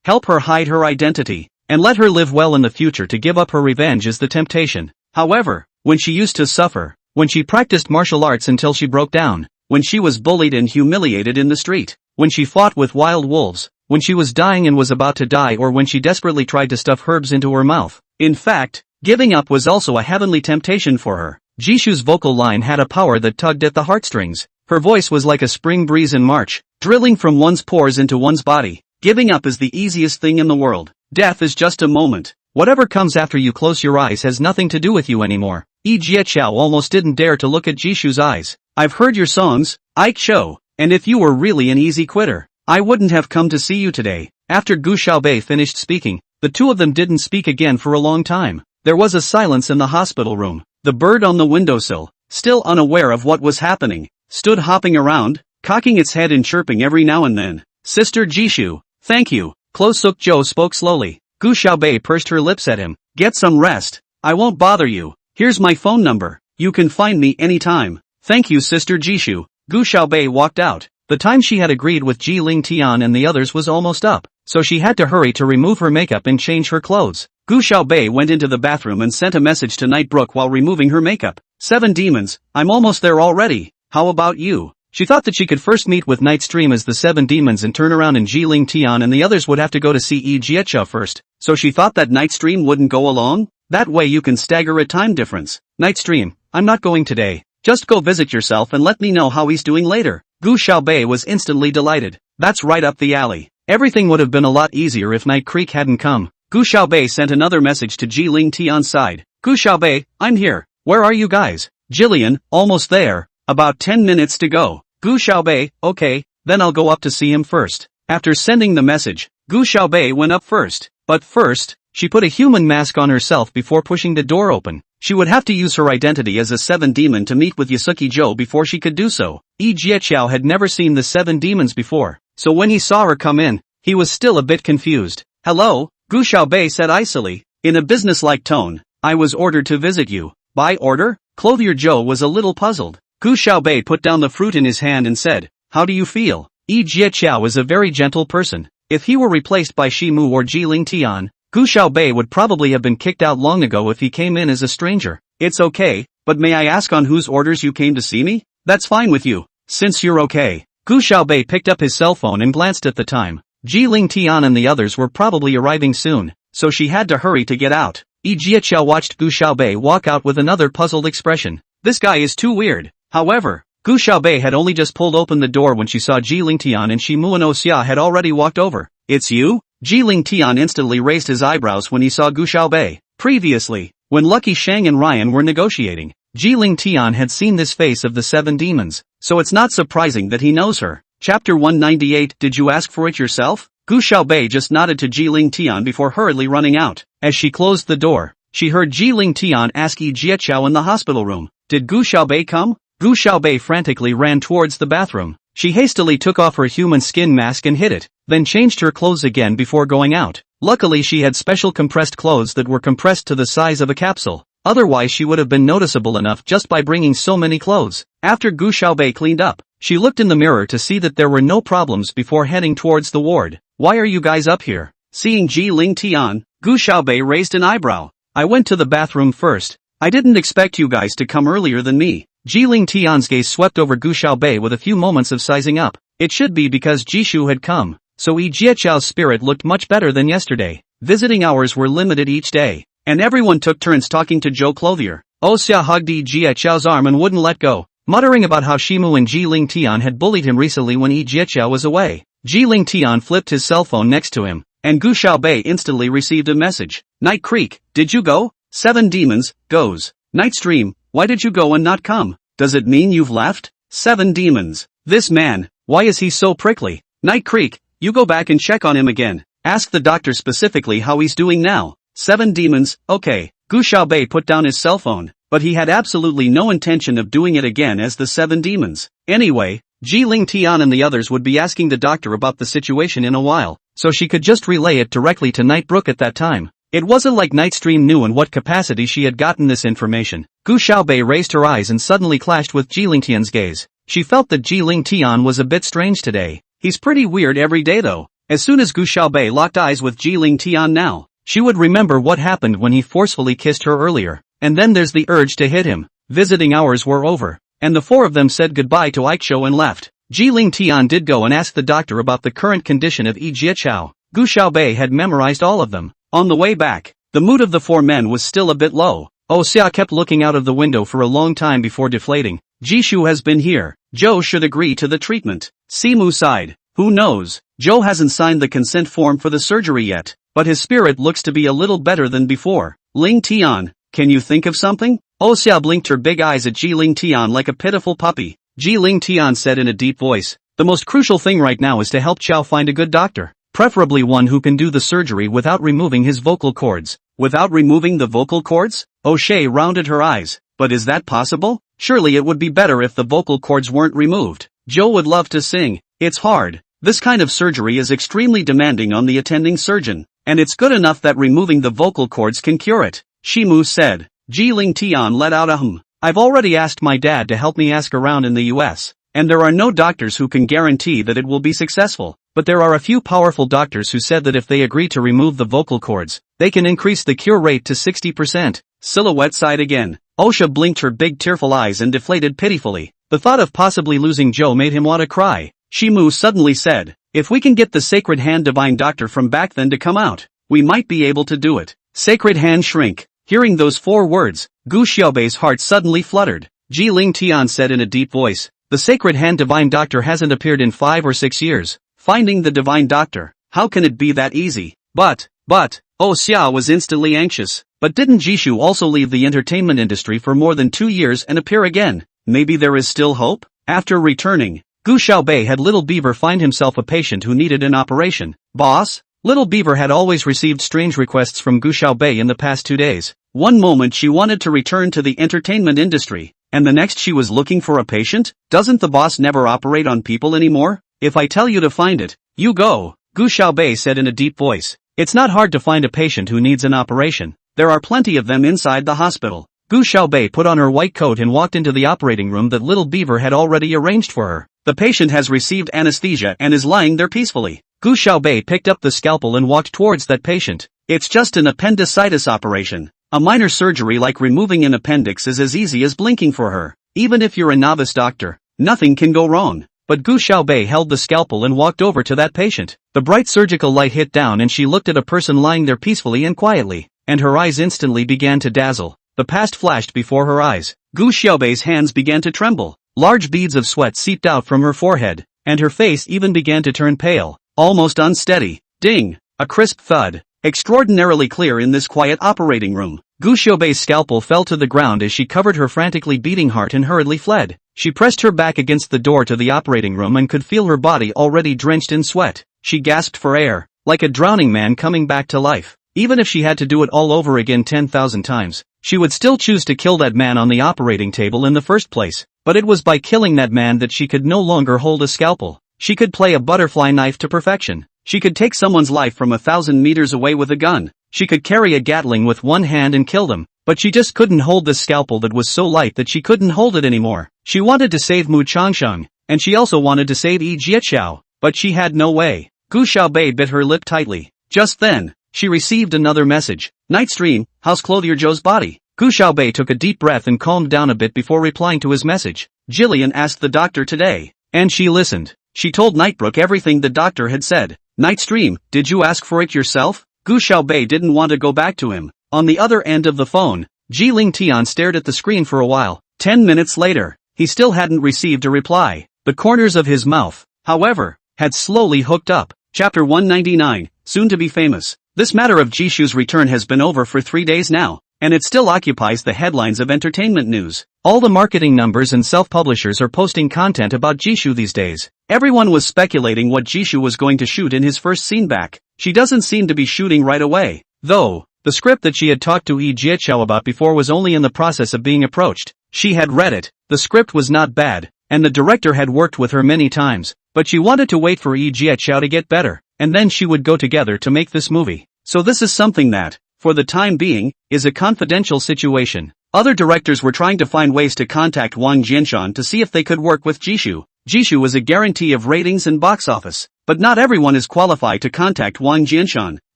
help her hide her identity, and let her live well in the future to give up her revenge is the temptation. However, when she used to suffer, when she practiced martial arts until she broke down, when she was bullied and humiliated in the street, when she fought with wild wolves, when she was dying and was about to die, or when she desperately tried to stuff herbs into her mouth. In fact, giving up was also a heavenly temptation for her. Jishu's vocal line had a power that tugged at the heartstrings. Her voice was like a spring breeze in March, drilling from one's pores into one's body. Giving up is the easiest thing in the world. Death is just a moment. Whatever comes after you close your eyes has nothing to do with you anymore. Yi Jiachao almost didn't dare to look at Jishu's eyes. I've heard your songs, Ike Cho, and if you were really an easy quitter, I wouldn't have come to see you today. After Gu Xiaobei finished speaking, the two of them didn't speak again for a long time. There was a silence in the hospital room. The bird on the windowsill, still unaware of what was happening, stood hopping around, cocking its head and chirping every now and then. Sister Jishu, thank you. Closuk Joe spoke slowly. Gu Xiaobei pursed her lips at him. Get some rest. I won't bother you. Here's my phone number. You can find me anytime. Thank you, Sister Jishu. Gu Xiaobei walked out. The time she had agreed with Ji Ling Tian and the others was almost up, so she had to hurry to remove her makeup and change her clothes. Gu Xiaobei went into the bathroom and sent a message to Night Brook while removing her makeup. 7 demons, I'm almost there already. How about you? She thought that she could first meet with Night Stream as the 7 demons and turn around, and Ji Ling Tian and the others would have to go to see Yi Jiachao first, so she thought that Night Stream wouldn't go along? That way you can stagger a time difference. Night Stream, I'm not going today. Just go visit yourself and let me know how he's doing later. Gu Xiaobei was instantly delighted. That's right up the alley. Everything would have been a lot easier if Night Creek hadn't come. Gu Xiaobei sent another message to Ji Ling Tian's side. Gu Xiaobei, I'm here. Where are you guys? Jillian, almost there. About 10 minutes to go. Gu Xiaobei, okay, then I'll go up to see him first. After sending the message, Gu Xiaobei went up first. But first, she put a human mask on herself before pushing the door open. She would have to use her identity as a 7 demon to meet with Yasuki Joe before she could do so. Yi Jiachao had never seen the 7 demons before, so when he saw her come in, he was still a bit confused. Hello, Gu Xiaobei said icily, in a businesslike tone. I was ordered to visit you. By order? Clothier Joe was a little puzzled. Gu Xiaobei put down the fruit in his hand and said, how do you feel? Yi Jiachao is a very gentle person. If he were replaced by Shimu or Ji Ling Tian, Gu Xiaobei would probably have been kicked out long ago if he came in as a stranger. It's okay, but may I ask on whose orders you came to see me? That's fine with you. Since you're okay. Gu Xiaobei picked up his cell phone and glanced at the time. Ji Lingtian and the others were probably arriving soon, so she had to hurry to get out. Yi Jiaqiao watched Gu Xiaobei walk out with another puzzled expression. This guy is too weird. However, Gu Xiaobei had only just pulled open the door when she saw Ji Lingtian and Shi Muano Xia had already walked over. It's you? Ji Lingtian instantly raised his eyebrows when he saw Gu Xiaobei. Previously, when Lucky Shang and Ryan were negotiating, Ji Lingtian had seen this face of the 7 demons, so it's not surprising that he knows her. Chapter 198. Did you ask for it yourself? Gu Xiaobei just nodded to Ji Lingtian before hurriedly running out. As she closed the door, she heard Ji Lingtian ask Yi Jiaqiao in the hospital room, did Gu Xiaobei come? Gu Xiaobei frantically ran towards the bathroom. She hastily took off her human skin mask and hid it, then changed her clothes again before going out. Luckily she had special compressed clothes that were compressed to the size of a capsule. Otherwise she would have been noticeable enough just by bringing so many clothes. After Gu Xiaobei cleaned up, she looked in the mirror to see that there were no problems before heading towards the ward. Why are you guys up here? Seeing Ji Lingtian, Gu Xiaobei raised an eyebrow. I went to the bathroom first. I didn't expect you guys to come earlier than me. Ji Lingtian's gaze swept over Gu Xiaobei with a few moments of sizing up. It should be because Jishu had come, so Yi Jiaqiao's spirit looked much better than yesterday. Visiting hours were limited each day, and everyone took turns talking to Zhou Clothier. Xia hugged Yi Jiaqiao's arm and wouldn't let go, muttering about how Shimu and Ji Lingtian had bullied him recently when Yi Jiaqiao was away. Ji Lingtian flipped his cell phone next to him, and Gu Xiaobei instantly received a message. Night Creek, did you go? 7 demons, goes. Night Stream, why did you go and not come? Does it mean you've left? 7 demons. This man, why is he so prickly? Night Creek, you go back and check on him again. Ask the doctor specifically how he's doing now. 7 demons, okay. Gu Xiaobei put down his cell phone, but he had absolutely no intention of doing it again as the 7 demons. Anyway, Ji Lingtian and the others would be asking the doctor about the situation in a while, so she could just relay it directly to Nightbrook at that time. It wasn't like Nightstream knew in what capacity she had gotten this information. Gu Xiaobei raised her eyes and suddenly clashed with Ji Lingtian's gaze. She felt that Ji Lingtian was a bit strange today. He's pretty weird every day though. As soon as Gu Xiaobei locked eyes with Ji Lingtian now, she would remember what happened when he forcefully kissed her earlier. And then there's the urge to hit him. Visiting hours were over, and the 4 of them said goodbye to Aichou and left. Ji Lingtian did go and ask the doctor about the current condition of Yi Jiaqiao. Gu Xiaobei had memorized all of them. On the way back, the mood of the 4 men was still a bit low. Xia kept looking out of the window for a long time before deflating. Jishu has been here. Zhou should agree to the treatment. Simu sighed. Who knows? Zhou hasn't signed the consent form for the surgery yet, but his spirit looks to be a little better than before. Ling Tian, can you think of something? Xia blinked her big eyes at Ji Ling Tian like a pitiful puppy. Ji Ling Tian said in a deep voice, the most crucial thing right now is to help Chao find a good doctor. Preferably one who can do the surgery without removing his vocal cords. Without removing the vocal cords? O'Shea rounded her eyes. But is that possible? Surely it would be better if the vocal cords weren't removed. Joe would love to sing. It's hard. This kind of surgery is extremely demanding on the attending surgeon, and it's good enough that removing the vocal cords can cure it. Shimu said. Ji Ling Tian let out a hum. I've already asked my dad to help me ask around in the US, and there are no doctors who can guarantee that it will be successful. But there are a few powerful doctors who said that if they agree to remove the vocal cords, they can increase the cure rate to 60%. Silhouette sighed again. Osha blinked her big tearful eyes and deflated pitifully. The thought of possibly losing Joe made him want to cry. Shimu suddenly said, if we can get the Sacred Hand Divine Doctor from back then to come out, we might be able to do it. Sacred Hand Shrink. Hearing those 4 words, Gu Xiaobei's heart suddenly fluttered. Ji Ling Tian said in a deep voice, the Sacred Hand Divine Doctor hasn't appeared in 5 or 6 years. Finding the Divine Doctor, how can it be that easy? But, Xia was instantly anxious. But didn't Jishu also leave the entertainment industry for more than 2 years and appear again? Maybe there is still hope? After returning, Gu Xiaobei had Little Beaver find himself a patient who needed an operation. Boss? Little Beaver had always received strange requests from Gu Xiaobei in the past 2 days. One moment she wanted to return to the entertainment industry, and the next she was looking for a patient? Doesn't the boss never operate on people anymore? If I tell you to find it, you go, Gu Xiaobei said in a deep voice. It's not hard to find a patient who needs an operation. There are plenty of them inside the hospital. Gu Xiaobei put on her white coat and walked into the operating room that Little Beaver had already arranged for her. The patient has received anesthesia and is lying there peacefully. Gu Xiaobei picked up the scalpel and walked towards that patient. It's just an appendicitis operation. A minor surgery like removing an appendix is as easy as blinking for her. Even if you're a novice doctor, nothing can go wrong. but Gu Xiaobei held the scalpel and walked over to that patient. The bright surgical light hit down and she looked at a person lying there peacefully and quietly, and her eyes instantly began to dazzle. The past flashed before her eyes. Gu Xiaobei's hands began to tremble. Large beads of sweat seeped out from her forehead, and her face even began to turn pale, almost unsteady. Ding! A crisp thud. Extraordinarily clear in this quiet operating room. Gu Xiaobei's scalpel fell to the ground as she covered her frantically beating heart and hurriedly fled. She pressed her back against the door to the operating room and could feel her body already drenched in sweat. She gasped for air, like a drowning man coming back to life. Even if she had to do it all over again 10,000 times, she would still choose to kill that man on the operating table in the first place. But it was by killing that man that she could no longer hold a scalpel. She could play a butterfly knife to perfection. She could take someone's life from 1,000 meters away with a gun. She could carry a Gatling with one hand and kill them. But she just couldn't hold this scalpel that was so light that she couldn't hold it anymore. She wanted to save Mu Changsheng, and she also wanted to save Yi Jiaqiao, but she had no way. Gu Xiaobei bit her lip tightly. Just then, she received another message. Night stream, how's Clothier Joe's body? Gu Xiaobei took a deep breath and calmed down a bit before replying to his message. Jillian asked the doctor today, and she listened. She told Nightbrook everything the doctor had said. Night stream, did you ask for it yourself? Gu Xiaobei didn't want to go back to him. On the other end of the phone, Ji Ling Tian stared at the screen for a while. 10 minutes later, he still hadn't received a reply. The corners of his mouth, however, had slowly hooked up. Chapter 199, soon to be famous. This matter of Jishu's return has been over for 3 days now, and it still occupies the headlines of entertainment news. All the marketing numbers and self-publishers are posting content about Jishu these days. Everyone was speculating what Jishu was going to shoot in his first scene back. She doesn't seem to be shooting right away, though. The script that she had talked to Yi Jiaqiao about before was only in the process of being approached. She had read it. The script was not bad, and the director had worked with her many times, but she wanted to wait for Yi Jiaqiao to get better, and then she would go together to make this movie. So this is something that, for the time being, is a confidential situation. Other directors were trying to find ways to contact Wang Jianshan to see if they could work with Jishu. Jishu is a guarantee of ratings and box office, but not everyone is qualified to contact Wang Jianshan.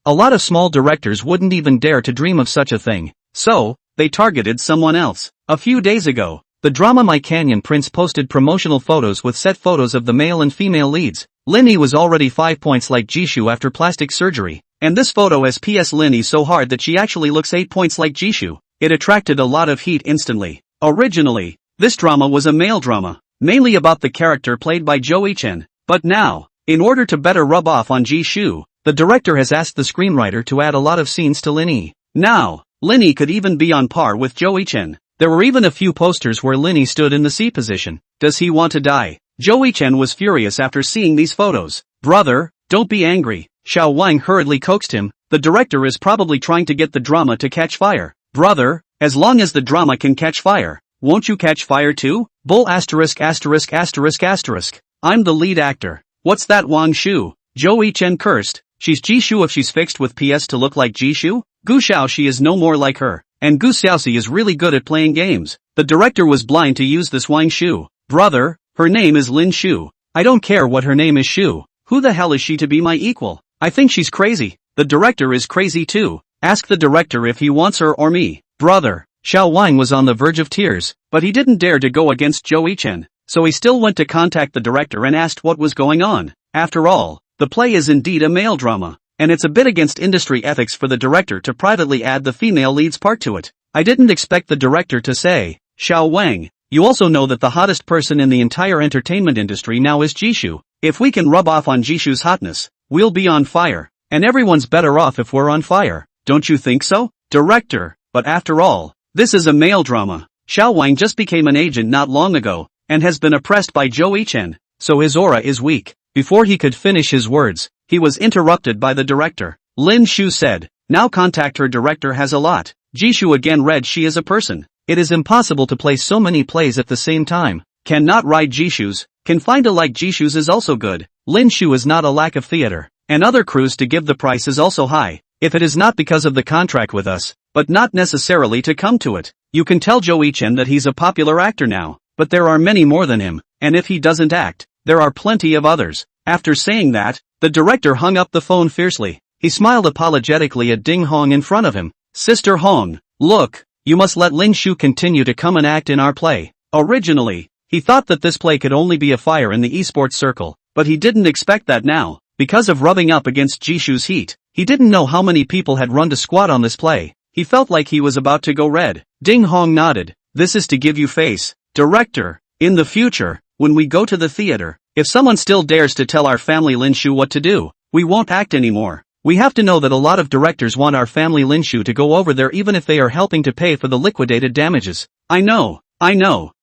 A lot of small directors wouldn't even dare to dream of such a thing. So, they targeted someone else. A few days ago, the drama My Canyon Prince posted promotional photos with set photos of the male and female leads. Linny was already 5 points like Jishu after plastic surgery, and this photo has PS Linny so hard that she actually looks 8 points like Jishu. It attracted a lot of heat instantly. Originally, this drama was a male drama, mainly about the character played by Joey Chen. But now, in order to better rub off on Jishu, the director has asked the screenwriter to add a lot of scenes to Linny. Now, Linny could even be on par with Joey Chen. There were even a few posters where Linny stood in the C position. Does he want to die? Joey Chen was furious after seeing these photos. Brother, don't be angry. Xiao Wang hurriedly coaxed him. The director is probably trying to get the drama to catch fire. Brother, as long as the drama can catch fire, won't you catch fire too? Bull asterisk asterisk asterisk asterisk. I'm the lead actor. What's that Wang Shu? Joey Chen cursed. She's Jishu if she's fixed with PS to look like Jishu? Gu Xiaoxi is no more like her, and Gu Xiaoxi is really good at playing games. The director was blind to use this Wang Shu. Brother, her name is Lin Shu. I don't care what her name is Shu. Who the hell is she to be my equal? I think she's crazy. The director is crazy too. Ask the director if he wants her or me. Brother, Xiao Wang was on the verge of tears, but he didn't dare to go against Joey Chen, so he still went to contact the director and asked what was going on. After all, the play is indeed a male drama, and it's a bit against industry ethics for the director to privately add the female lead's part to it. I didn't expect the director to say, Xiao Wang, you also know that the hottest person in the entire entertainment industry now is Jishu. If we can rub off on Jishu's hotness, we'll be on fire, and everyone's better off if we're on fire. Don't you think so? Director, but after all, this is a male drama. Xiao Wang just became an agent not long ago, and has been oppressed by Joey Chen, so his aura is weak. Before he could finish his words, he was interrupted by the director. Lin Shu said, now contact her. Director has a lot. Jishu again read she is a person. It is impossible to play so many plays at the same time. Cannot write Jishu's. Can find a like Jishu's is also good. Lin Shu is not a lack of theater, and other crews to give the price is also high. If it is not because of the contract with us, but not necessarily to come to it. You can tell Joey Chen that he's a popular actor now, but there are many more than him, and if he doesn't act, there are plenty of others. After saying that, the director hung up the phone fiercely. He smiled apologetically at Ding Hong in front of him. Sister Hong, look, you must let Lin Shu continue to come and act in our play. Originally, He thought that this play could only be a fire in the esports circle, but he didn't expect that now. Because of rubbing up against Jishu's heat, he didn't know how many people had run to squat on this play. He felt like he was about to go red. Ding Hong nodded. This is to give you face. Director, in the future, when we go to the theater, if someone still dares to tell our family Linshu what to do, we won't act anymore. We have to know that a lot of directors want our family Linshu to go over there even if they are helping to pay for the liquidated damages. I know.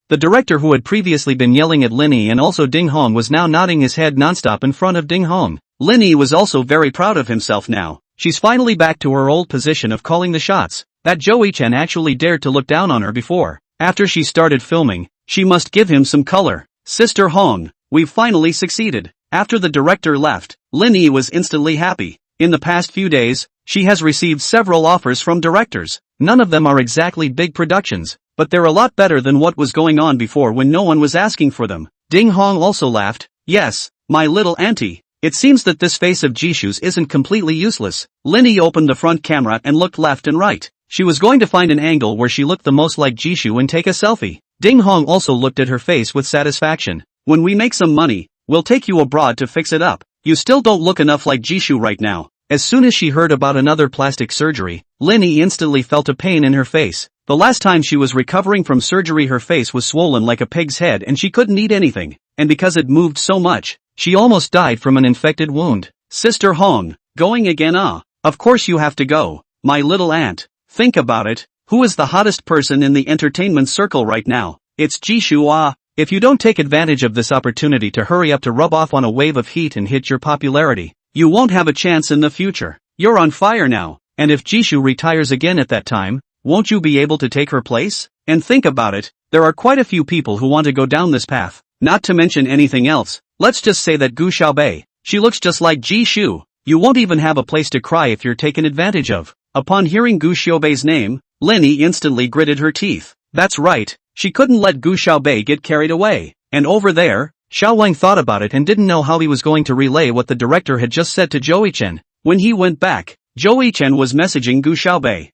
The director who had previously been yelling at Linny and also Ding Hong was now nodding his head nonstop in front of Ding Hong. Linny was also very proud of himself now. She's finally back to her old position of calling the shots. That Joey-chan actually dared to look down on her before. After she started filming, she must give him some color. Sister Hong, we've finally succeeded. After the director left, Linny was instantly happy. In the past few days, she has received several offers from directors. None of them are exactly big productions, but they're a lot better than what was going on before when no one was asking for them. Ding Hong also laughed. Yes, my little auntie. It seems that this face of Jishu's isn't completely useless. Linny opened the front camera and looked left and right. She was going to find an angle where she looked the most like Jishu and take a selfie. Ding Hong also looked at her face with satisfaction. When we make some money, we'll take you abroad to fix it up. You still don't look enough like Jishu right now. As soon as she heard about another plastic surgery, Linny instantly felt a pain in her face. The last time she was recovering from surgery her face was swollen like a pig's head and she couldn't eat anything. And because it moved so much, she almost died from an infected wound. Sister Hong, going again? Of course you have to go, my little aunt. Think about it, who is the hottest person in the entertainment circle right now? It's Jishu. If you don't take advantage of this opportunity to hurry up to rub off on a wave of heat and hit your popularity, you won't have a chance in the future. You're on fire now, and if Jishu retires again at that time, won't you be able to take her place? And think about it, there are quite a few people who want to go down this path, not to mention anything else. Let's just say that Gu Xiaobei, she looks just like Jishu. You won't even have a place to cry if you're taken advantage of. Upon hearing Gu Xiaobei's name, Linny instantly gritted her teeth. That's right, she couldn't let Gu Xiaobei get carried away. And over there, Xiao Wang thought about it and didn't know how he was going to relay what the director had just said to Joey-chen. When he went back, Joey-chen was messaging Gu Xiaobei.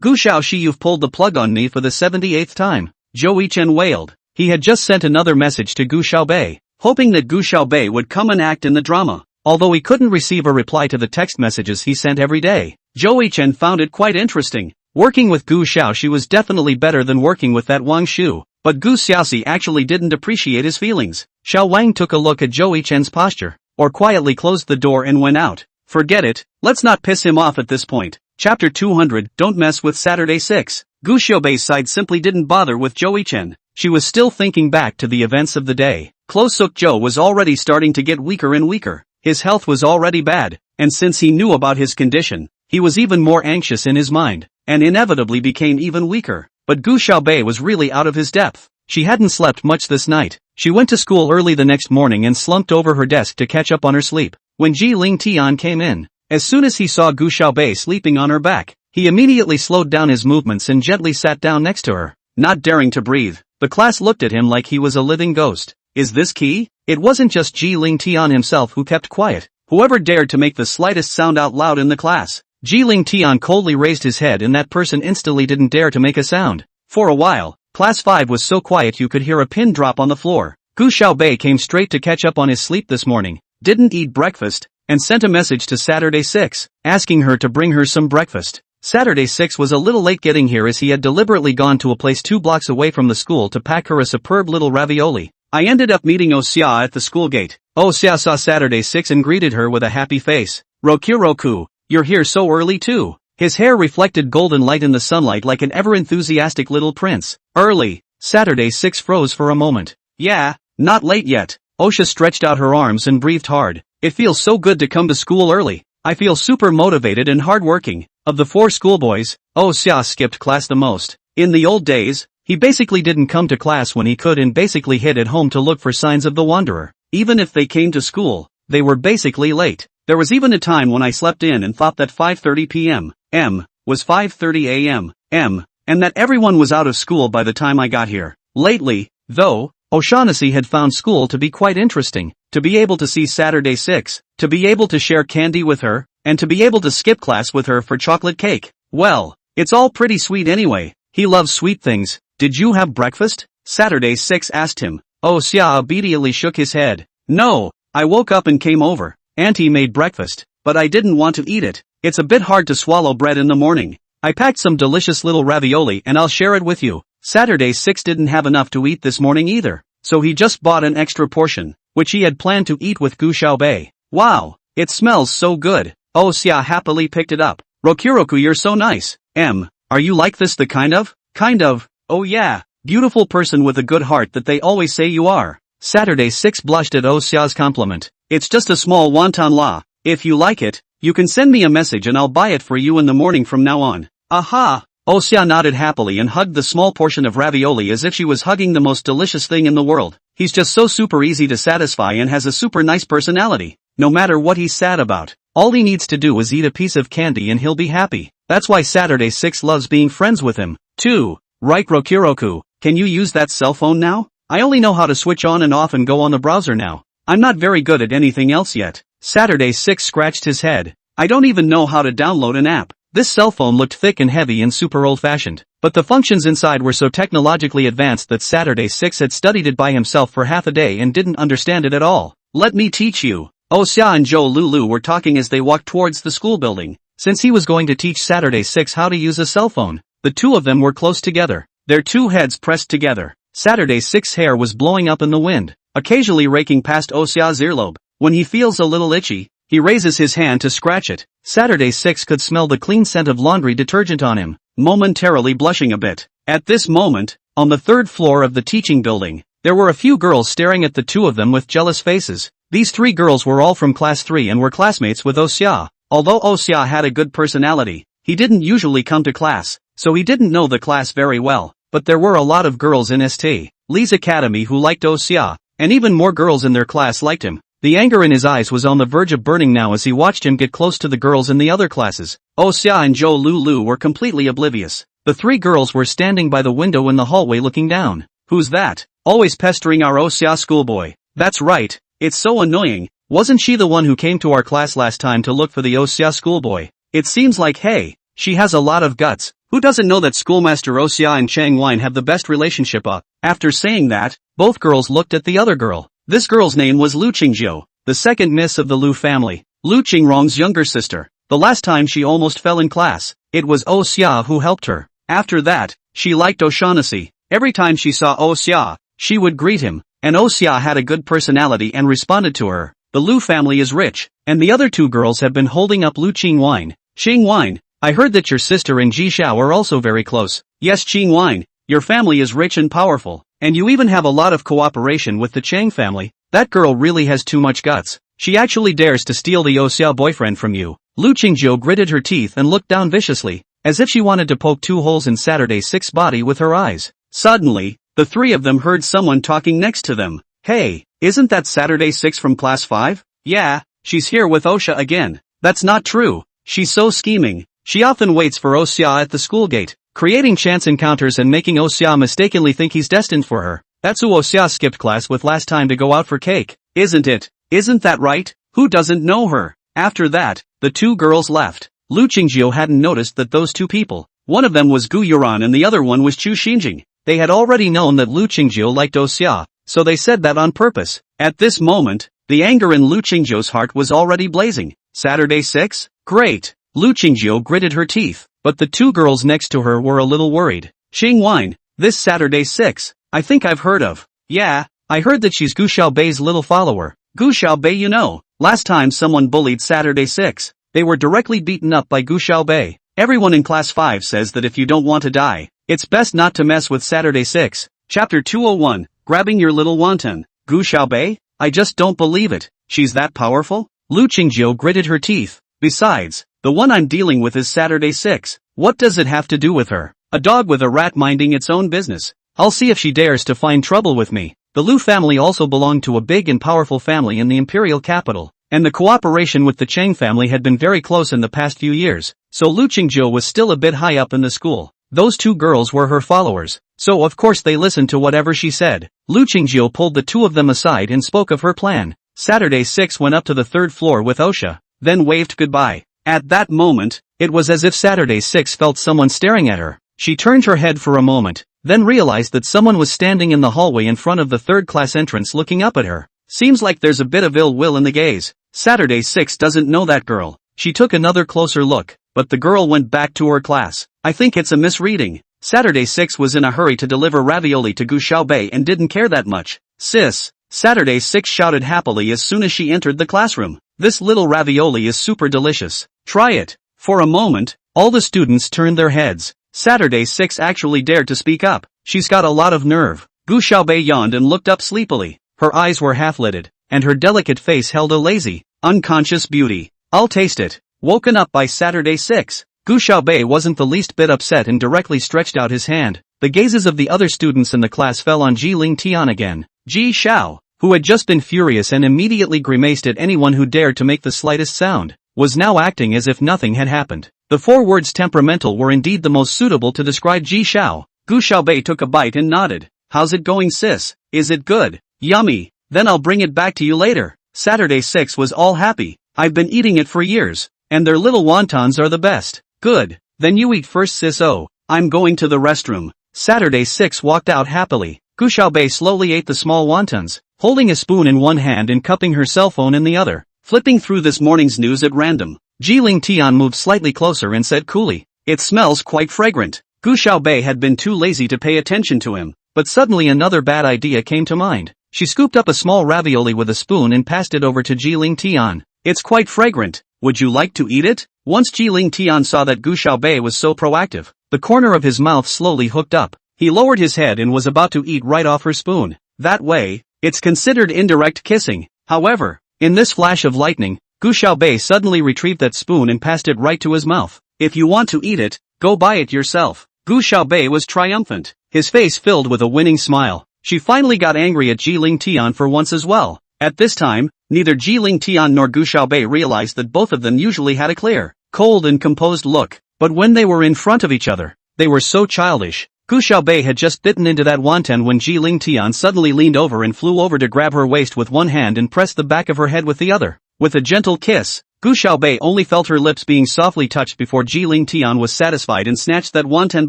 Gu Xiaoxi, you've pulled the plug on me for the 78th time. Joey-chen wailed. He had just sent another message to Gu Xiaobei, hoping that Gu Xiaobei would come and act in the drama. Although he couldn't receive a reply to the text messages he sent every day, Joey-chen found it quite interesting. Working with Gu Xiaoxi was definitely better than working with that Wang Shu, but Gu Xiaoxi actually didn't appreciate his feelings. Xiao Wang took a look at Joey-chen's posture, or quietly closed the door and went out. Forget it, let's not piss him off at this point. Chapter 200, Don't Mess with Saturday 6. Gu Xiaobei's side simply didn't bother with Joey-chen. She was still thinking back to the events of the day. Close Suk Zhou was already starting to get weaker and weaker. His health was already bad, and since he knew about his condition, he was even more anxious in his mind, and inevitably became even weaker. But Gu Xiaobei was really out of his depth. She hadn't slept much this night. She went to school early the next morning and slumped over her desk to catch up on her sleep. When Ji Ling Tian came in, as soon as he saw Gu Xiaobei sleeping on her back, he immediately slowed down his movements and gently sat down next to her. Not daring to breathe, the class looked at him like he was a living ghost. Is this key? It wasn't just Ji Ling Tian himself who kept quiet. Whoever dared to make the slightest sound out loud in the class, Ji Ling Tian coldly raised his head and that person instantly didn't dare to make a sound. For a while, Class 5 was so quiet you could hear a pin drop on the floor. Gu Xiaobei came straight to catch up on his sleep this morning, didn't eat breakfast, and sent a message to Saturday 6, asking her to bring her some breakfast. Saturday 6 was a little late getting here as he had deliberately gone to a place 2 blocks away from the school to pack her a superb little ravioli. I ended up meeting Osia at the school gate. Osia saw Saturday 6 and greeted her with a happy face. Rokuroku, you're here so early too. His hair reflected golden light in the sunlight like an ever-enthusiastic little prince. Early, Saturday 6 froze for a moment. Yeah, not late yet. Osha stretched out her arms and breathed hard. It feels so good to come to school early. I feel super motivated and hardworking. Of the 4 schoolboys, Osia skipped class the most. In the old days, he basically didn't come to class when he could and basically hid at home to look for signs of the wanderer. Even if they came to school, they were basically late. There was even a time when I slept in and thought that 5:30 p.m. was 5:30 a.m. and that everyone was out of school by the time I got here. Lately, though, O'Shaughnessy had found school to be quite interesting. To be able to see Saturday 6, to be able to share candy with her, and to be able to skip class with her for chocolate cake. Well, it's all pretty sweet anyway. He loves sweet things. Did you have breakfast? Saturday 6 asked him. Oh Xia obediently shook his head. No, I woke up and came over. Auntie made breakfast, but I didn't want to eat it. It's a bit hard to swallow bread in the morning. I packed some delicious little ravioli and I'll share it with you. Saturday 6 didn't have enough to eat this morning either, so he just bought an extra portion, which he had planned to eat with Gu Xiaobei. Wow, it smells so good. Oh Xia happily picked it up. Rokuroku, you're so nice. Are you like this the kind of? Oh yeah, beautiful person with a good heart that they always say you are. Saturday 6 blushed at Oh Xia's compliment. It's just a small wonton la. If you like it, you can send me a message and I'll buy it for you in the morning from now on. Aha! Oh Xia nodded happily and hugged the small portion of ravioli as if she was hugging the most delicious thing in the world. He's just so super easy to satisfy and has a super nice personality. No matter what he's sad about, all he needs to do is eat a piece of candy and he'll be happy. That's why Saturday 6 loves being friends with him. 2. Right Rokuroku, can you use that cell phone now? I only know how to switch on and off and go on the browser now. I'm not very good at anything else yet. Saturday 6 scratched his head. I don't even know how to download an app. This cell phone looked thick and heavy and super old-fashioned, but the functions inside were so technologically advanced that Saturday 6 had studied it by himself for half a day and didn't understand it at all. Let me teach you. Oh Xia and Zhou Lulu were talking as they walked towards the school building. Since he was going to teach Saturday 6 how to use a cell phone, the two of them were close together, their two heads pressed together. Saturday 6's hair was blowing up in the wind, occasionally raking past Oh Xia's earlobe. When he feels a little itchy, he raises his hand to scratch it. Saturday 6 could smell the clean scent of laundry detergent on him, momentarily blushing a bit. At this moment, on the third floor of the teaching building, there were a few girls staring at the two of them with jealous faces. These 3 girls were all from class 3 and were classmates with Oh Xia. Although Oh Xia had a good personality, he didn't usually come to class, so he didn't know the class very well. But there were a lot of girls in St. Lee's Academy who liked Oh Xia, and even more girls in their class liked him. The anger in his eyes was on the verge of burning now as he watched him get close to the girls in the other classes. Oh Xia and Zhou Lulu were completely oblivious. The 3 girls were standing by the window in the hallway looking down. Who's that? Always pestering our Oh Xia schoolboy. That's right, it's so annoying. Wasn't she the one who came to our class last time to look for the Oh Xia schoolboy? It seems like hey, she has a lot of guts. Who doesn't know that schoolmaster Oh Xia and Chang Wine have the best relationship After saying that, both girls looked at the other girl. This girl's name was Lu Qingjiu, the second miss of the Lu family, Lu Qingrong's younger sister. The last time she almost fell in class, it was Oh Xia who helped her. After that, she liked O'Shaughnessy. Every time she saw Oh Xia, she would greet him, and Oh Xia had a good personality and responded to her. The Lu family is rich, and the other 2 girls have been holding up Lu Qingwine. Qingwine, I heard that your sister and Ji Xiao are also very close. Yes Qingwine, your family is rich and powerful, and you even have a lot of cooperation with the Chang family. That girl really has too much guts. She actually dares to steal the Oh Xia boyfriend from you. Lu Qingjiu gritted her teeth and looked down viciously, as if she wanted to poke 2 holes in Saturday 6's body with her eyes. Suddenly, the 3 of them heard someone talking next to them. Hey, isn't that Saturday 6 from class 5? Yeah, she's here with Osha again. That's not true. She's so scheming. She often waits for Oh Xia at the school gate, creating chance encounters and making Oh Xia mistakenly think he's destined for her. That's who Oh Xia skipped class with last time to go out for cake, isn't it? Isn't that right? Who doesn't know her? After that, the 2 girls left. Lu Qingjiu hadn't noticed that those 2 people, one of them was Gu Yuran and the other one was Chu Xinjing. They had already known that Lu Qingjiu liked Oh Xia, so they said that on purpose. At this moment, the anger in Lu Qingjiu's heart was already blazing. Saturday 6? Great! Lu Qingjiu gritted her teeth, but the 2 girls next to her were a little worried. Qingwine, this Saturday 6, I think I've heard of. Yeah, I heard that she's Gu Xiaobei's little follower. Gu Xiaobei, you know, last time someone bullied Saturday 6, they were directly beaten up by Gu Xiaobei. Everyone in class 5 says that if you don't want to die, it's best not to mess with Saturday 6. Chapter 201, Grabbing Your Little Wonton. Gu Xiaobei? I just don't believe it. She's that powerful? Lu Qingjiu gritted her teeth. Besides, the one I'm dealing with is Saturday 6. What does it have to do with her? A dog with a rat minding its own business. I'll see if she dares to find trouble with me. The Lu family also belonged to a big and powerful family in the imperial capital, and the cooperation with the Chang family had been very close in the past few years, so Lu Qingjiu was still a bit high up in the school. Those 2 girls were her followers, so of course they listened to whatever she said. Lu Qingjiu pulled the 2 of them aside and spoke of her plan. Saturday 6 went up to the 3rd floor with Osha, then waved goodbye. At that moment, it was as if Saturday 6 felt someone staring at her. She turned her head for a moment, then realized that someone was standing in the hallway in front of the third-class entrance looking up at her. Seems like there's a bit of ill will in the gaze. Saturday 6 doesn't know that girl. She took another closer look, but the girl went back to her class. I think it's a misreading. Saturday 6 was in a hurry to deliver ravioli to Gu Xiaobei and didn't care that much. Sis, Saturday 6 shouted happily as soon as she entered the classroom. This little ravioli is super delicious. Try it. For a moment, all the students turned their heads. Saturday 6 actually dared to speak up. She's got a lot of nerve. Gu Xiaobei yawned and looked up sleepily. Her eyes were half-lidded, and her delicate face held a lazy, unconscious beauty. I'll taste it. Woken up by Saturday 6. Gu Xiaobei wasn't the least bit upset and directly stretched out his hand. The gazes of the other students in the class fell on Ji Lingtian again. Ji Xiao, who had just been furious and immediately grimaced at anyone who dared to make the slightest sound, was now acting as if nothing had happened. The 4 words temperamental were indeed the most suitable to describe Ji Xiao. Gu Xiaobei took a bite and nodded. How's it going, sis? Is it good? Yummy. Then I'll bring it back to you later. Saturday 6 was all happy. I've been eating it for years, and their little wontons are the best. Good. Then you eat first, sis. Oh, I'm going to the restroom. Saturday 6 walked out happily. Gu Xiaobei slowly ate the small wontons, holding a spoon in one hand and cupping her cell phone in the other, flipping through this morning's news at random. Ji Lingtian moved slightly closer and said coolly, "It smells quite fragrant." Gu Xiaobei had been too lazy to pay attention to him, but suddenly another bad idea came to mind. She scooped up a small ravioli with a spoon and passed it over to Ji Lingtian. "It's quite fragrant. Would you like to eat it?" Once Ji Lingtian saw that Gu Xiaobei was so proactive, the corner of his mouth slowly hooked up. He lowered his head and was about to eat right off her spoon. That way, it's considered indirect kissing. However, in this flash of lightning, Gu Xiaobei suddenly retrieved that spoon and passed it right to his mouth. "If you want to eat it, go buy it yourself." Gu Xiaobei was triumphant, his face filled with a winning smile. She finally got angry at Ji Lingtian for once as well. At this time, neither Ji Lingtian nor Gu Xiaobei realized that both of them usually had a clear, cold and composed look, but when they were in front of each other, they were so childish. Gu Xiaobei had just bitten into that wonton when Ji Lingtian suddenly leaned over and flew over to grab her waist with one hand and pressed the back of her head with the other. With a gentle kiss, Gu Xiaobei only felt her lips being softly touched before Ji Lingtian was satisfied and snatched that wonton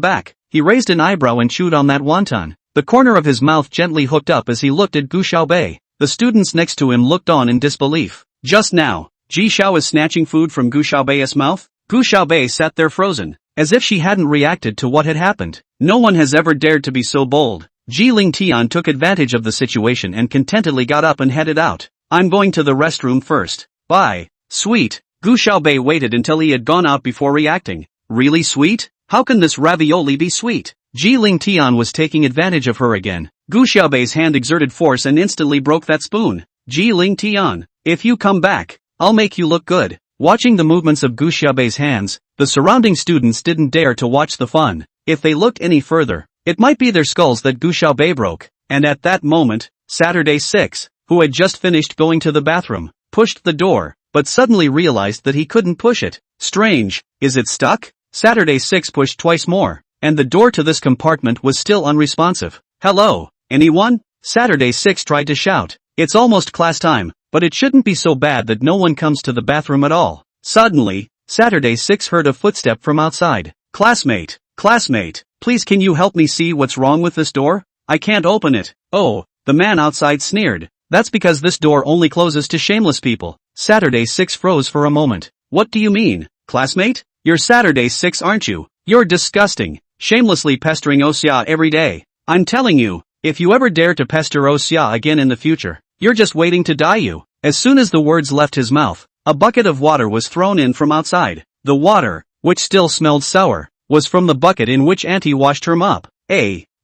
back. He raised an eyebrow and chewed on that wonton. The corner of his mouth gently hooked up as he looked at Gu Xiaobei. The students next to him looked on in disbelief. Just now, Ji Xiao was snatching food from Gu Xiaobei's mouth? Gu Xiaobei sat there frozen, as if she hadn't reacted to what had happened. No one has ever dared to be so bold. Ji Lingtian took advantage of the situation and contentedly got up and headed out. "I'm going to the restroom first. Bye." Sweet. Gu Xiaobei waited until he had gone out before reacting. Really sweet? How can this ravioli be sweet? Ji Lingtian was taking advantage of her again. Gu Xiaobei's hand exerted force and instantly broke that spoon. "Ji Lingtian, if you come back, I'll make you look good." Watching the movements of Gu Xiaobei's hands, the surrounding students didn't dare to watch the fun. If they looked any further, it might be their skulls that Gu Xiaobei broke. And at that moment, Saturday 6, who had just finished going to the bathroom, pushed the door, but suddenly realized that he couldn't push it. Strange, is it stuck? Saturday 6 pushed twice more, and the door to this compartment was still unresponsive. "Hello, anyone?" Saturday 6 tried to shout. It's almost class time, but it shouldn't be so bad that no one comes to the bathroom at all. Suddenly, Saturday 6 heard a footstep from outside. Classmate, please can you help me see what's wrong with this door? I can't open it." "Oh," the man outside sneered. "That's because this door only closes to shameless people." Saturday 6 froze for a moment. "What do you mean, classmate? You're Saturday 6, aren't you? You're disgusting, shamelessly pestering Oxia every day. I'm telling you, if you ever dare to pester Oxia again in the future, you're just waiting to die you." As soon as the words left his mouth, a bucket of water was thrown in from outside. The water, which still smelled sour, was from the bucket in which Auntie washed her mop.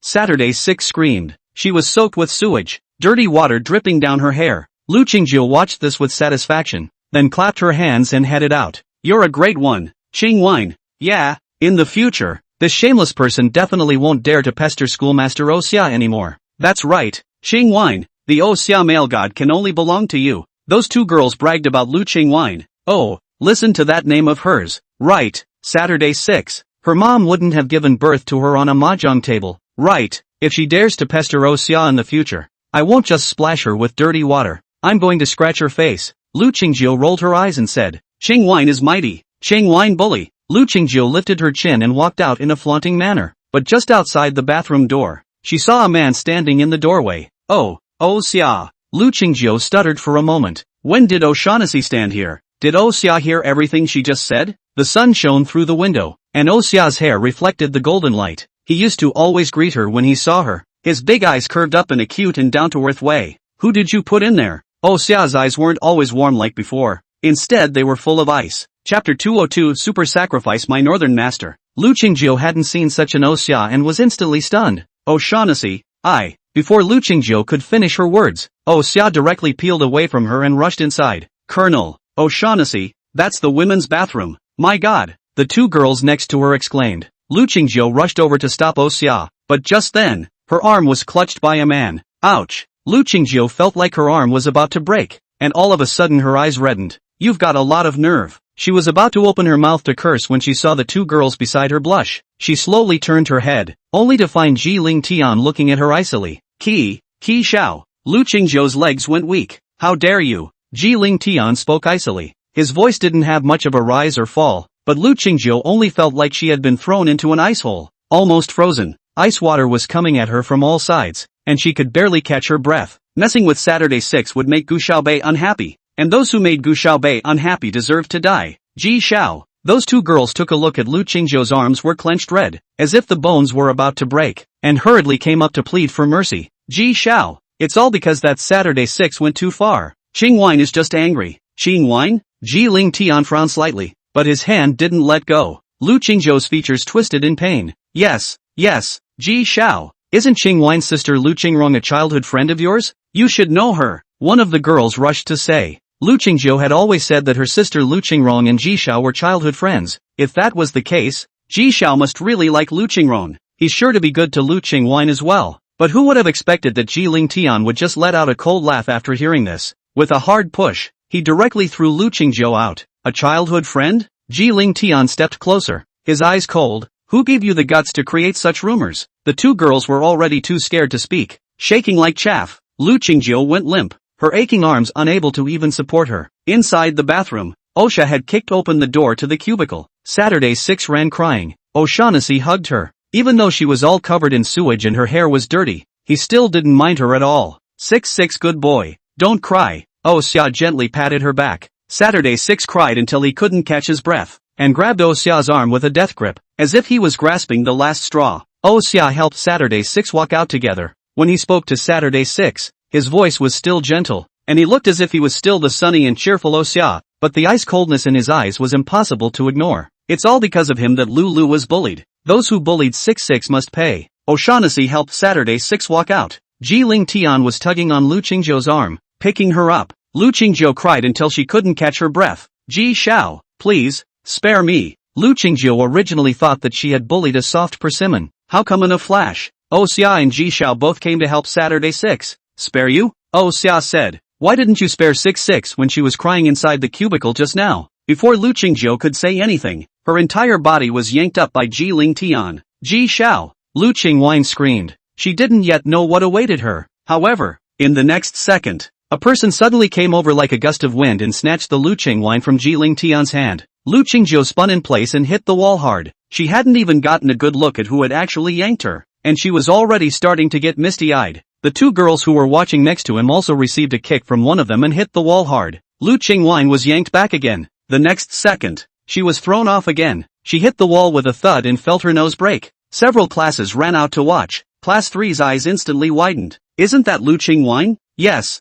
Saturday 6 screamed. She was soaked with sewage, dirty water dripping down her hair. Lu Qingjiu watched this with satisfaction, then clapped her hands and headed out. "You're a great one, Qingwine. Yeah, in the future, this shameless person definitely won't dare to pester schoolmaster Oxia anymore." "That's right, Qingwine, the Oxia male god can only belong to you." Those two girls bragged about Lu Qingwine. "Oh, listen to that name of hers." "Right, Saturday 6. Her mom wouldn't have given birth to her on a mahjong table." "Right, if she dares to pester Oxia in the future, I won't just splash her with dirty water. I'm going to scratch her face." Lu Qingjiu rolled her eyes and said, "Qingwine is mighty. Qingwine bully." Lu Qingjiu lifted her chin and walked out in a flaunting manner. but just outside the bathroom door, she saw a man standing in the doorway. Oh Xia. Lu Qingjiu stuttered for a moment. When did O'Shaughnessy stand here? Did Xia hear everything she just said? The sun shone through the window, and Xia's hair reflected the golden light. He used to always greet her when he saw her. His big eyes curved up in a cute and down-to-earth way. Who did you put in there? Xia's eyes weren't always warm like before. Instead they were full of ice. Chapter 202 Super Sacrifice My Northern Master. Lu Qingjiu hadn't seen such an Xia and was instantly stunned. O'Shaughnessy, I. Before Lu Qingjiu could finish her words, Xia directly peeled away from her and rushed inside. Colonel O'Shaughnessy, that's the women's bathroom. My God, the two girls next to her exclaimed. Lu Qingjiu rushed over to stop Xia, but just then, her arm was clutched by a man. Ouch! Lu Qingjiu felt like her arm was about to break, and all of a sudden her eyes reddened. You've got a lot of nerve. She was about to open her mouth to curse when she saw the two girls beside her blush. She slowly turned her head, only to find Ji Ling Tian looking at her icily. Qi Xiao. Lu Qingjiu's legs went weak. How dare you? Ji Ling Tian spoke icily. His voice didn't have much of a rise or fall, but Lu Qingjiu only felt like she had been thrown into an ice hole, almost frozen. Ice water was coming at her from all sides, and she could barely catch her breath. Messing with Saturday 6 would make Gu Xiaobei unhappy, and those who made Gu Xiaobei unhappy deserved to die. Ji Xiao. Those two girls took a look at Lu Qingjiu's arms were clenched red, as if the bones were about to break, and hurriedly came up to plead for mercy. Ji Xiao. It's all because that Saturday 6 went too far. Qingwine is just angry. Qingwine? Ji Ling Tian frowned slightly, but his hand didn't let go. Lu Qingjiu's features twisted in pain. Yes, Ji Xiao. Isn't Qingwine's sister Lu Qingrong a childhood friend of yours? You should know her. One of the girls rushed to say. Lu Qingjiu had always said that her sister Lu Qingrong and Ji Xiao were childhood friends. If that was the case, Ji Xiao must really like Lu Qingrong. He's sure to be good to Lu Qingwine as well. But who would have expected that Ji Ling Tian would just let out a cold laugh after hearing this? With a hard push, he directly threw Lu Qingjiu out. A childhood friend? Ji Ling Tian stepped closer, his eyes cold. Who gave you the guts to create such rumors? The two girls were already too scared to speak, shaking like chaff. Lu Qingjiu went limp, her aching arms unable to even support her. Inside the bathroom, Osha had kicked open the door to the cubicle. Saturday 6 ran crying. O'Shaughnessy hugged her. Even though she was all covered in sewage and her hair was dirty, he still didn't mind her at all. 6 good boy. Don't cry. Xia gently patted her back. Saturday 6 cried until he couldn't catch his breath, and grabbed Xia's arm with a death grip, as if he was grasping the last straw. Xia helped Saturday 6 walk out together. When he spoke to Saturday 6, his voice was still gentle, and he looked as if he was still the sunny and cheerful Xia, but the ice coldness in his eyes was impossible to ignore. It's all because of him that Lulu was bullied. Those who bullied 6 must pay. O'Shaughnessy helped Saturday 6 walk out. Ji Ling Tian was tugging on Lu Qingjiu's arm, picking her up. Lu Qingjiu cried until she couldn't catch her breath. Ji Xiao, please, spare me. Lu Qingjiu originally thought that she had bullied a soft persimmon. How come in a flash? Xia and Ji Xiao both came to help Saturday 6. Spare you? Xia said. Why didn't you spare 6 when she was crying inside the cubicle just now? Before Lu Qingjiu could say anything, her entire body was yanked up by Ji Ling Tian. Ji Xiao. Lu Qingwine screamed. She didn't yet know what awaited her. However, in the next second, a person suddenly came over like a gust of wind and snatched the Lu Qingwine from Ji Ling Tian's hand. Lu Qingjiu spun in place and hit the wall hard. She hadn't even gotten a good look at who had actually yanked her, and she was already starting to get misty-eyed. The two girls who were watching next to him also received a kick from one of them and hit the wall hard. Lu Qingwine was yanked back again. The next second, she was thrown off again. She hit the wall with a thud and felt her nose break. Several classes ran out to watch. Class 3's eyes instantly widened. Isn't that Lu Qingwine? Yes.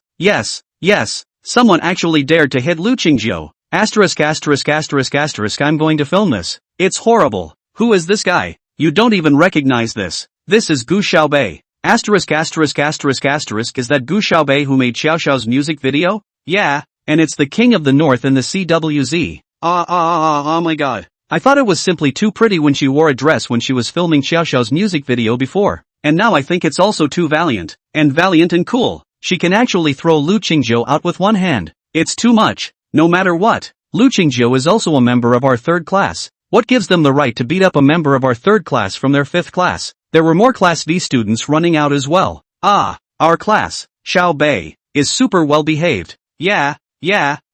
Someone actually dared to hit Lu Qingjiu. ******, I'm going to film this. It's horrible. Who is this guy? You don't even recognize this. This is Gu Xiaobei. ******, is that Gu Xiaobei who made Xiao Xiao's music video? Yeah, and it's the king of the north in the CWZ. Oh my god. I thought it was simply too pretty when she wore a dress when she was filming Xiao Xiao's music video before, and now I think it's also too valiant and cool. She can actually throw Lu Qingjiu out with one hand. It's too much. No matter what, Lu Qingjiu is also a member of our 3rd class. What gives them the right to beat up a member of our 3rd class from their 5th class? There were more Class V students running out as well. Our class, Xiao Bei, is super well behaved. Yeah,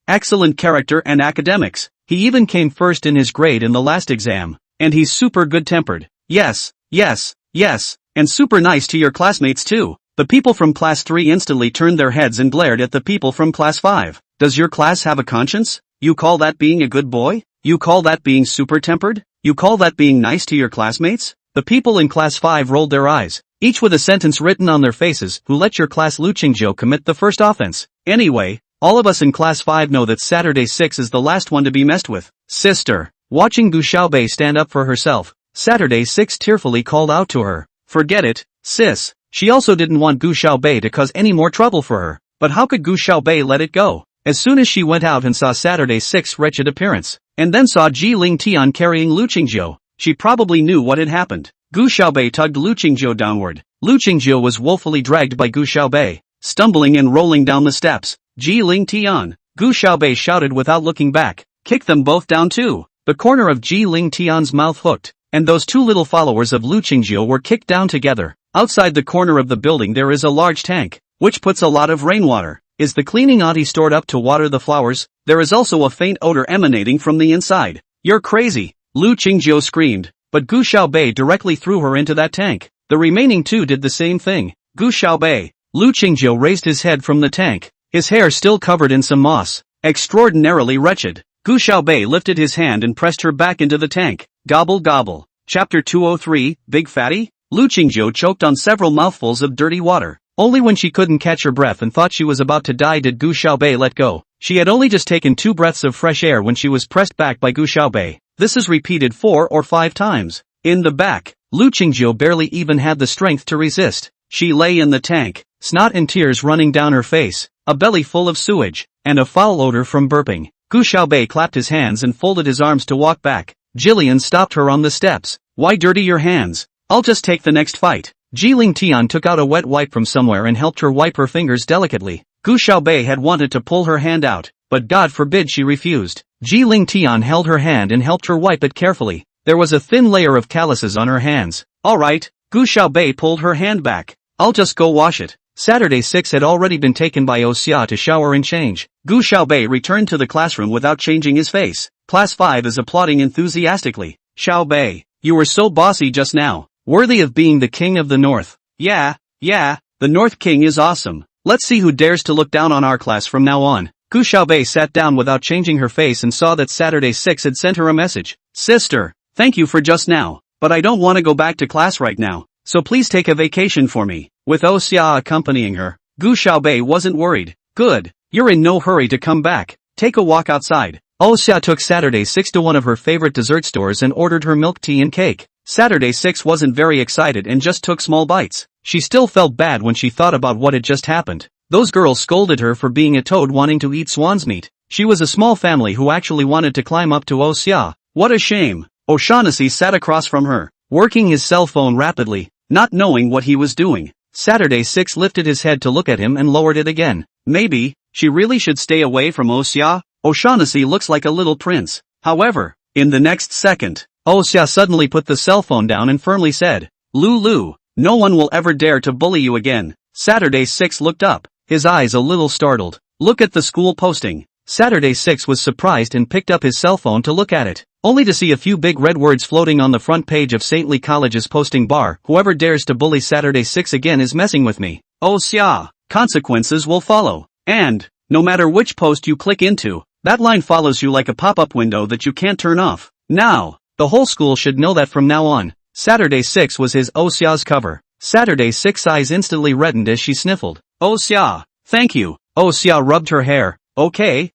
excellent character and academics. He even came first in his grade in the last exam. And he's super good-tempered. Yes, Yes, yes, and super nice to your classmates too. The people from class 3 instantly turned their heads and glared at the people from class 5. Does your class have a conscience? You call that being a good boy? You call that being super tempered? You call that being nice to your classmates? The people in class 5 rolled their eyes, each with a sentence written on their faces. Who let your class Lu Qingjiu commit the first offense? Anyway, all of us in class 5 know that Saturday 6 is the last one to be messed with. Sister. Watching Gu Xiaobei stand up for herself, Saturday 6 tearfully called out to her. Forget it, sis. She also didn't want Gu Xiaobei to cause any more trouble for her. But how could Gu Xiaobei let it go? As soon as she went out and saw Saturday 6's wretched appearance, and then saw Ji Ling Tian carrying Lu Qingjiu, she probably knew what had happened. Gu Xiaobei tugged Lu Qingjiu downward. Lu Qingjiu was woefully dragged by Gu Xiaobei, stumbling and rolling down the steps. Ji Ling Tian, Gu Xiaobei shouted without looking back. Kick them both down too. The corner of Ji Ling Tian's mouth hooked, and those two little followers of Lu Qingjiu were kicked down together. Outside the corner of the building there is a large tank, which puts a lot of rainwater. Is the cleaning auntie stored up to water the flowers? There is also a faint odor emanating from the inside. You're crazy, Lu Qingjiu screamed, but Gu Xiaobei directly threw her into that tank. The remaining two did the same thing. Gu Xiaobei. Lu Qingjiu raised his head from the tank, his hair still covered in some moss. Extraordinarily wretched. Gu Xiaobei lifted his hand and pressed her back into the tank. Gobble gobble. Chapter 203, Big Fatty? Lu Qingjiu choked on several mouthfuls of dirty water. Only when she couldn't catch her breath and thought she was about to die did Gu Xiaobei let go. She had only just taken 2 breaths of fresh air when she was pressed back by Gu Xiaobei. This is repeated 4 or 5 times. In the back, Lu Qingjiu barely even had the strength to resist. She lay in the tank, snot and tears running down her face, a belly full of sewage, and a foul odor from burping. Gu Xiaobei clapped his hands and folded his arms to walk back. Jillian stopped her on the steps. Why dirty your hands? I'll just take the next fight. Ji Ling Tian took out a wet wipe from somewhere and helped her wipe her fingers delicately. Gu Xiaobei had wanted to pull her hand out, but God forbid she refused. Ji Ling Tian held her hand and helped her wipe it carefully. There was a thin layer of calluses on her hands. Alright, Gu Xiaobei pulled her hand back. I'll just go wash it. Saturday 6 had already been taken by Xia to shower and change. Gu Xiaobei returned to the classroom without changing his face. Class 5 is applauding enthusiastically. Xiaobei, you were so bossy just now. Worthy of being the king of the north. Yeah, the North King is awesome. Let's see who dares to look down on our class from now on. Gu Xiaobei sat down without changing her face and saw that Saturday 6 had sent her a message. Sister, thank you for just now, but I don't want to go back to class right now, so please take a vacation for me. With Xia accompanying her, Gu Xiaobei wasn't worried. Good, you're in no hurry to come back. Take a walk outside. Xia took Saturday 6 to one of her favorite dessert stores and ordered her milk tea and cake. Saturday 6 wasn't very excited and just took small bites. She still felt bad when she thought about what had just happened. Those girls scolded her for being a toad wanting to eat swan's meat. She was a small family who actually wanted to climb up to Xia. What a shame. O'Shaughnessy sat across from her, working his cell phone rapidly, not knowing what he was doing. Saturday 6 lifted his head to look at him and lowered it again. Maybe, she really should stay away from Xia. O'Shaughnessy looks like a little prince. However, in the next second, Xia suddenly put the cell phone down and firmly said, Lulu, no one will ever dare to bully you again. Saturday 6 looked up, his eyes a little startled. Look at the school posting. Saturday 6 was surprised and picked up his cell phone to look at it, only to see a few big red words floating on the front page of Saintly College's posting bar. Whoever dares to bully Saturday 6 again is messing with me. Xia, consequences will follow. And, no matter which post you click into, that line follows you like a pop-up window that you can't turn off. Now, the whole school should know that from now on. Saturday 6 was his Xia's cover. Saturday 6's eyes instantly reddened as she sniffled. Xia, thank you. Xia rubbed her hair. Okay,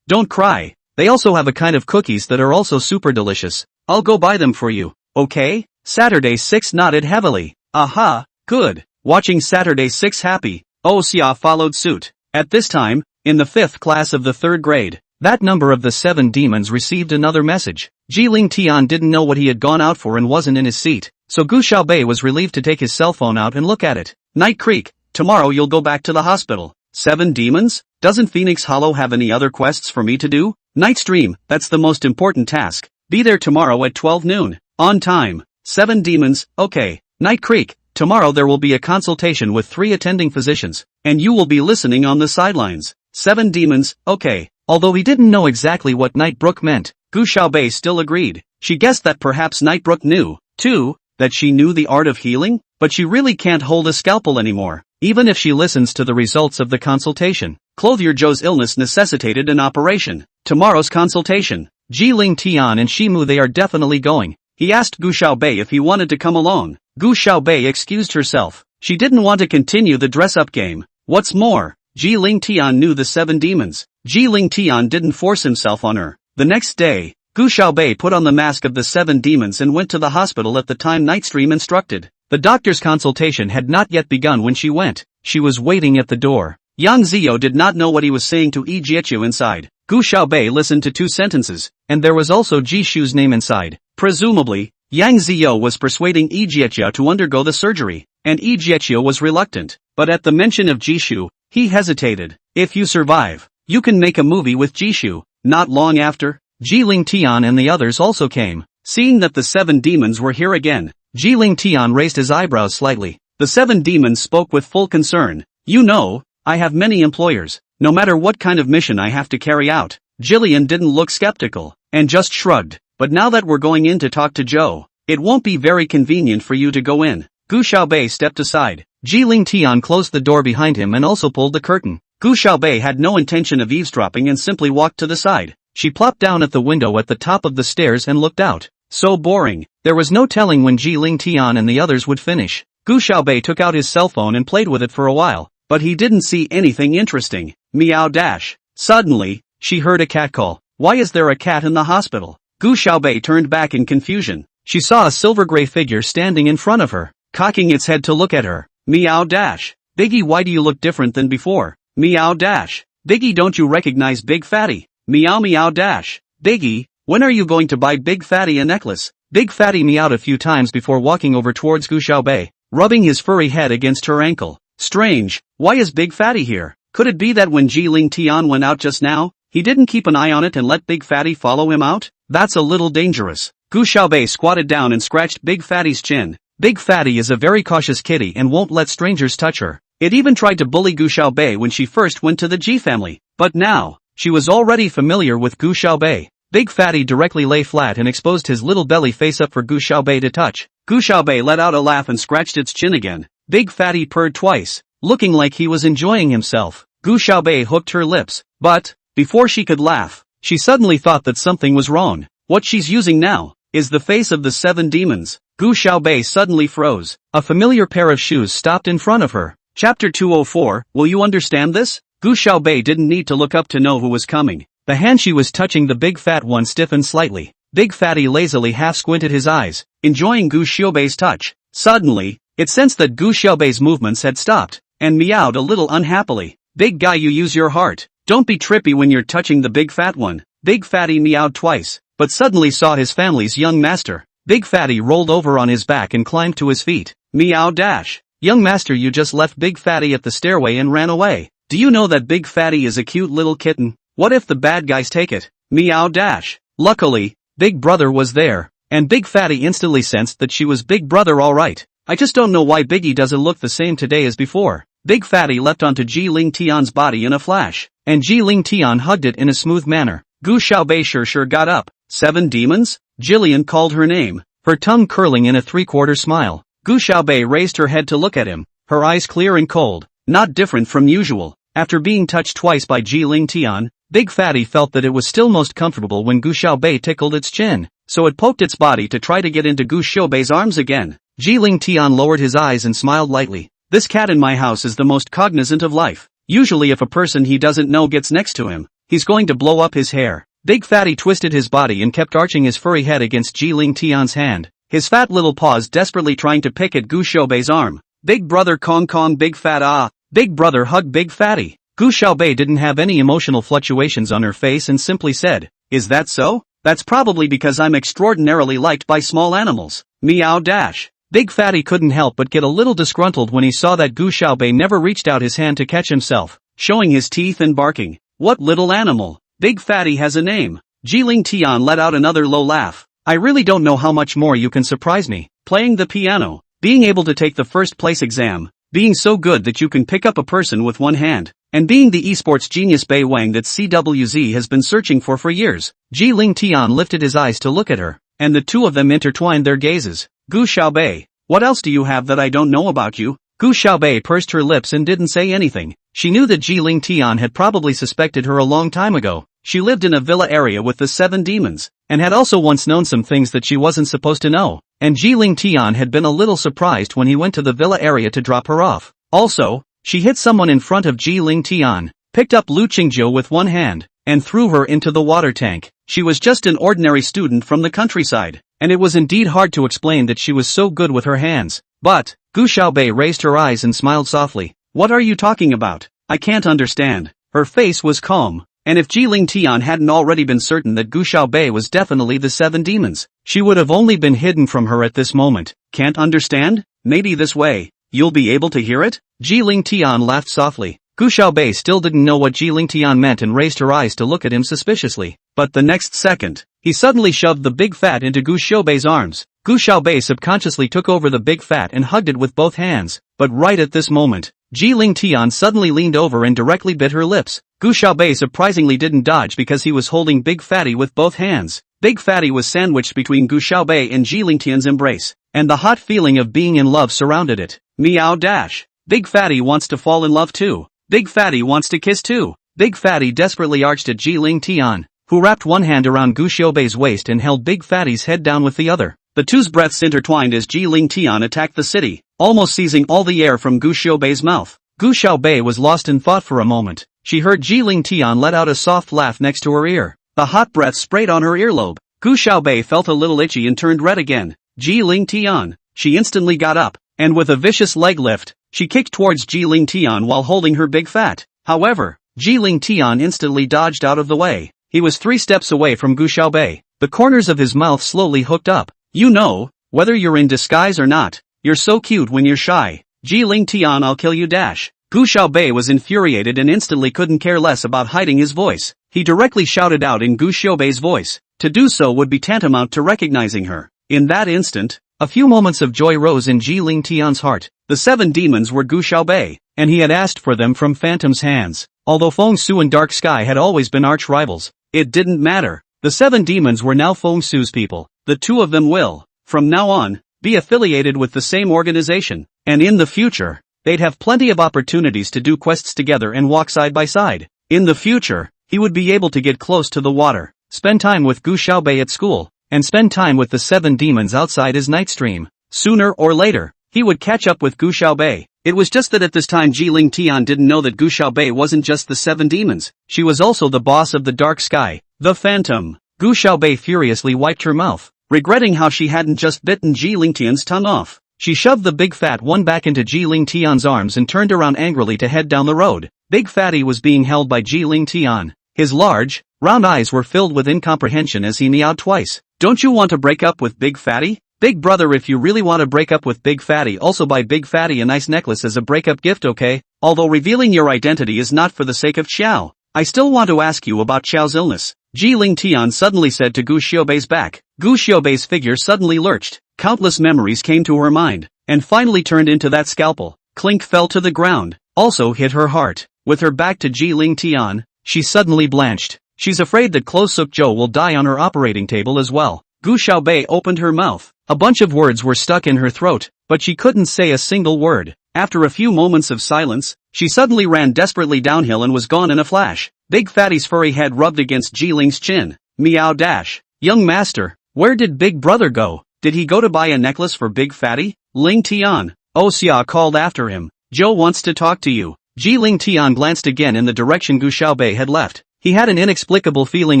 don't cry. They also have a kind of cookies that are also super delicious. I'll go buy them for you, okay? Saturday 6 nodded heavily. Aha, good. Watching Saturday 6 happy, Xia followed suit. At this time, in the 5th class of the 3rd grade, that number of the 7 demons received another message. Ji Ling Tian didn't know what he had gone out for and wasn't in his seat, so Gu Xiaobei was relieved to take his cell phone out and look at it. Night Creek, tomorrow you'll go back to the hospital. 7 demons? Doesn't Phoenix Hollow have any other quests for me to do? Night Stream, that's the most important task. Be there tomorrow at 12 noon. On time. 7 demons, okay. Night Creek, tomorrow there will be a consultation with 3 attending physicians, and you will be listening on the sidelines. 7 demons, okay. Although he didn't know exactly what Nightbrook meant, Gu Xiaobei still agreed. She guessed that perhaps Nightbrook knew, too. That she knew the art of healing? But she really can't hold a scalpel anymore, even if she listens to the results of the consultation. Clothier Zhou's illness necessitated an operation. Tomorrow's consultation. Jiling Tian and Shimu, they are definitely going. He asked Gu Xiaobei if he wanted to come along. Gu Xiaobei excused herself. She didn't want to continue the dress-up game. What's more, Jiling Tian knew the 7 demons. Jiling Tian didn't force himself on her. The next day, Gu Xiaobei put on the mask of the 7 demons and went to the hospital at the time Nightstream instructed. The doctor's consultation had not yet begun when she went. She was waiting at the door. Yang Ziyo did not know what he was saying to Yi Jiechu inside. Gu Xiaobei listened to 2 sentences, and there was also Ji Shu's name inside. Presumably, Yang Ziyo was persuading Yi Jiechu to undergo the surgery, and Yi Jiechu was reluctant. But at the mention of Ji Shu, he hesitated. If you survive, you can make a movie with Ji Shu. Not long after, Jiling Tian and the others also came. Seeing that the 7 demons were here again, Jiling Tian raised his eyebrows slightly. The 7 demons spoke with full concern. You know, I have many employers, no matter what kind of mission I have to carry out. Jillian didn't look skeptical, and just shrugged. But now that we're going in to talk to Zhou, it won't be very convenient for you to go in. Gu Xiaobei stepped aside. Jiling Tian closed the door behind him and also pulled the curtain. Gu Xiaobei had no intention of eavesdropping and simply walked to the side. She plopped down at the window at the top of the stairs and looked out. So boring. There was no telling when Jiling Tian and the others would finish. Gu Xiaobei took out his cell phone and played with it for a while, but he didn't see anything interesting. Meow dash. Suddenly, she heard a cat call. Why is there a cat in the hospital? Gu Xiaobei turned back in confusion. She saw a silver-gray figure standing in front of her, cocking its head to look at her. Meow dash. Biggie, why do you look different than before? Meow dash. Biggie, don't you recognize Big Fatty? Meow meow dash. Biggie, when are you going to buy Big Fatty a necklace? Big Fatty meowed a few times before walking over towards Gu Xiaobei, rubbing his furry head against her ankle. Strange, why is Big Fatty here? Could it be that when Jiling Tian went out just now, he didn't keep an eye on it and let Big Fatty follow him out? That's a little dangerous. Gu Xiaobei squatted down and scratched Big Fatty's chin. Big Fatty is a very cautious kitty and won't let strangers touch her. It even tried to bully Gu Xiaobei when she first went to the Ji family. But now, she was already familiar with Gu Xiaobei. Big Fatty directly lay flat and exposed his little belly face up for Gu Xiaobei to touch. Gu Xiaobei let out a laugh and scratched its chin again. Big Fatty purred twice, looking like he was enjoying himself. Gu Xiaobei hooked her lips, but, before she could laugh, she suddenly thought that something was wrong. What she's using now is the face of the 7 demons. Gu Xiaobei suddenly froze. A familiar pair of shoes stopped in front of her. Chapter 204, will you understand this? Gu Xiaobei didn't need to look up to know who was coming. The hand she was touching the big fat one stiffened slightly. Big Fatty lazily half-squinted his eyes, enjoying Gu Xiaobei's touch. Suddenly, it sensed that Gu Xiaobei's movements had stopped, and meowed a little unhappily. Big guy, you use your heart. Don't be trippy when you're touching the big fat one. Big Fatty meowed twice, but suddenly saw his family's young master. Big Fatty rolled over on his back and climbed to his feet. Meow dash. Young master, you just left Big Fatty at the stairway and ran away. Do you know that Big Fatty is a cute little kitten? What if the bad guys take it? Meow dash. Luckily, Big Brother was there, and Big Fatty instantly sensed that she was Big Brother alright. I just don't know why Biggie doesn't look the same today as before. Big Fatty leapt onto Jiling Tian's body in a flash, and Jiling Tian hugged it in a smooth manner. Gu Xiaobei sure got up. 7 demons? Jillian called her name, her tongue curling in a three-quarter smile. Gu Xiaobei raised her head to look at him, her eyes clear and cold, not different from usual. After being touched twice by Jiling Tian, Big Fatty felt that it was still most comfortable when Gu Xiaobei tickled its chin, so it poked its body to try to get into Gu Xiaobei's arms again. Jiling Tian lowered his eyes and smiled lightly. This cat in my house is the most cognizant of life. Usually if a person he doesn't know gets next to him, he's going to blow up his hair. Big Fatty twisted his body and kept arching his furry head against Jiling Tian's hand, his fat little paws desperately trying to pick at Gu Xiaobei's arm. Big Brother Kong Big Fat ah. Big Brother hugged Big Fatty. Gu Xiaobei didn't have any emotional fluctuations on her face and simply said, is that so? That's probably because I'm extraordinarily liked by small animals. Meow dash. Big Fatty couldn't help but get a little disgruntled when he saw that Gu Xiaobei never reached out his hand to catch himself, showing his teeth and barking. What little animal? Big Fatty has a name. Jiling Tian let out another low laugh. I really don't know how much more you can surprise me. Playing the piano, being able to take the first place exam, being so good that you can pick up a person with one hand, and being the esports genius Bei Wang that CWZ has been searching for years. Jiling Tian lifted his eyes to look at her, and the two of them intertwined their gazes. Gu Xiaobei, what else do you have that I don't know about you? Gu Xiaobei pursed her lips and didn't say anything. She knew that Jiling Tian had probably suspected her a long time ago. She lived in a villa area with the 7 demons, and had also once known some things that she wasn't supposed to know, and Jiling Tian had been a little surprised when he went to the villa area to drop her off. Also, she hit someone in front of Jiling Tian, picked up Lu Qingjiu with one hand, and threw her into the water tank. She was just an ordinary student from the countryside, and it was indeed hard to explain that she was so good with her hands. But, Gu Xiaobei raised her eyes and smiled softly. What are you talking about? I can't understand. Her face was calm, and if Jiling Tian hadn't already been certain that Gu Xiaobei was definitely the 7 demons, she would have only been hidden from her at this moment. Can't understand? Maybe this way. You'll be able to hear it? Jiling Tian laughed softly. Gu Xiaobei still didn't know what Jiling Tian meant and raised her eyes to look at him suspiciously. But the next second, he suddenly shoved the big fat into Gu Xiaobei's arms. Gu Xiaobei subconsciously took over the big fat and hugged it with both hands. But right at this moment, Jiling Tian suddenly leaned over and directly bit her lips. Gu Xiaobei surprisingly didn't dodge because he was holding Big Fatty with both hands. Big Fatty was sandwiched between Gu Xiaobei and Jiling Tian's embrace, and the hot feeling of being in love surrounded it. Meow dash. Big Fatty wants to fall in love too. Big Fatty wants to kiss too. Big Fatty desperately arched at Jiling Tian, who wrapped one hand around Gu Xiaobei's waist and held Big Fatty's head down with the other. The two's breaths intertwined as Jiling Tian attacked the city, almost seizing all the air from Gu Xiaobei's mouth. Gu Xiaobei was lost in thought for a moment. She heard Jiling Tian let out a soft laugh next to her ear. The hot breath sprayed on her earlobe. Gu Xiaobei felt a little itchy and turned red again. Jiling Tian. She instantly got up, and with a vicious leg lift, she kicked towards Jiling Tian while holding her big fat. However, Jiling Tian instantly dodged out of the way. He was 3 steps away from Gu Xiaobei. The corners of his mouth slowly hooked up. You know, whether you're in disguise or not, you're so cute when you're shy. Jiling Tian, I'll kill you dash. Gu Xiaobei was infuriated and instantly couldn't care less about hiding his voice. He directly shouted out in Gu Xiaobei's voice. To do so would be tantamount to recognizing her. In that instant, a few moments of joy rose in Jiling Tian's heart. The 7 demons were Gu Xiaobei, and he had asked for them from Phantom's hands. Although Feng Su and Dark Sky had always been arch rivals, it didn't matter. The 7 demons were now Feng Su's people. The 2 of them will, from now on, be affiliated with the same organization, and in the future, they'd have plenty of opportunities to do quests together and walk side by side. In the future, he would be able to get close to the water, spend time with Gu Xiaobei at school, and spend time with the 7 demons outside his night stream. Sooner or later, he would catch up with Gu Xiaobei. It was just that at this time Jiling Tian didn't know that Gu Xiaobei wasn't just the 7 demons. She was also the boss of the Dark Sky, the Phantom. Gu Xiaobei furiously wiped her mouth, regretting how she hadn't just bitten Jiling Tian's tongue off. She shoved the big fat one back into Jiling Tian's arms and turned around angrily to head down the road. Big Fatty was being held by Jiling Tian. His large, round eyes were filled with incomprehension as he meowed twice. Don't you want to break up with Big Fatty? Big brother, if you really want to break up with Big Fatty, also buy Big Fatty a nice necklace as a breakup gift, okay? Although revealing your identity is not for the sake of Xiao, I still want to ask you about Xiao's illness. Jiling Tian suddenly said to Gu Xiaobei's back. Gu Xiaobei's figure suddenly lurched. Countless memories came to her mind, and finally turned into that scalpel. Clink fell to the ground, also hit her heart. With her back to Jiling Tian, she suddenly blanched. She's afraid that Clo Suk Zhou will die on her operating table as well. Gu Xiaobei opened her mouth. A bunch of words were stuck in her throat, but she couldn't say a single word. After a few moments of silence, she suddenly ran desperately downhill and was gone in a flash. Big Fatty's furry head rubbed against Jiling's chin. Meow dash. Young master, where did Big Brother go? Did he go to buy a necklace for Big Fatty? Ling Tian. Oh, Xia called after him. Zhou wants to talk to you. Jiling Tian glanced again in the direction Gu Xiaobei had left. He had an inexplicable feeling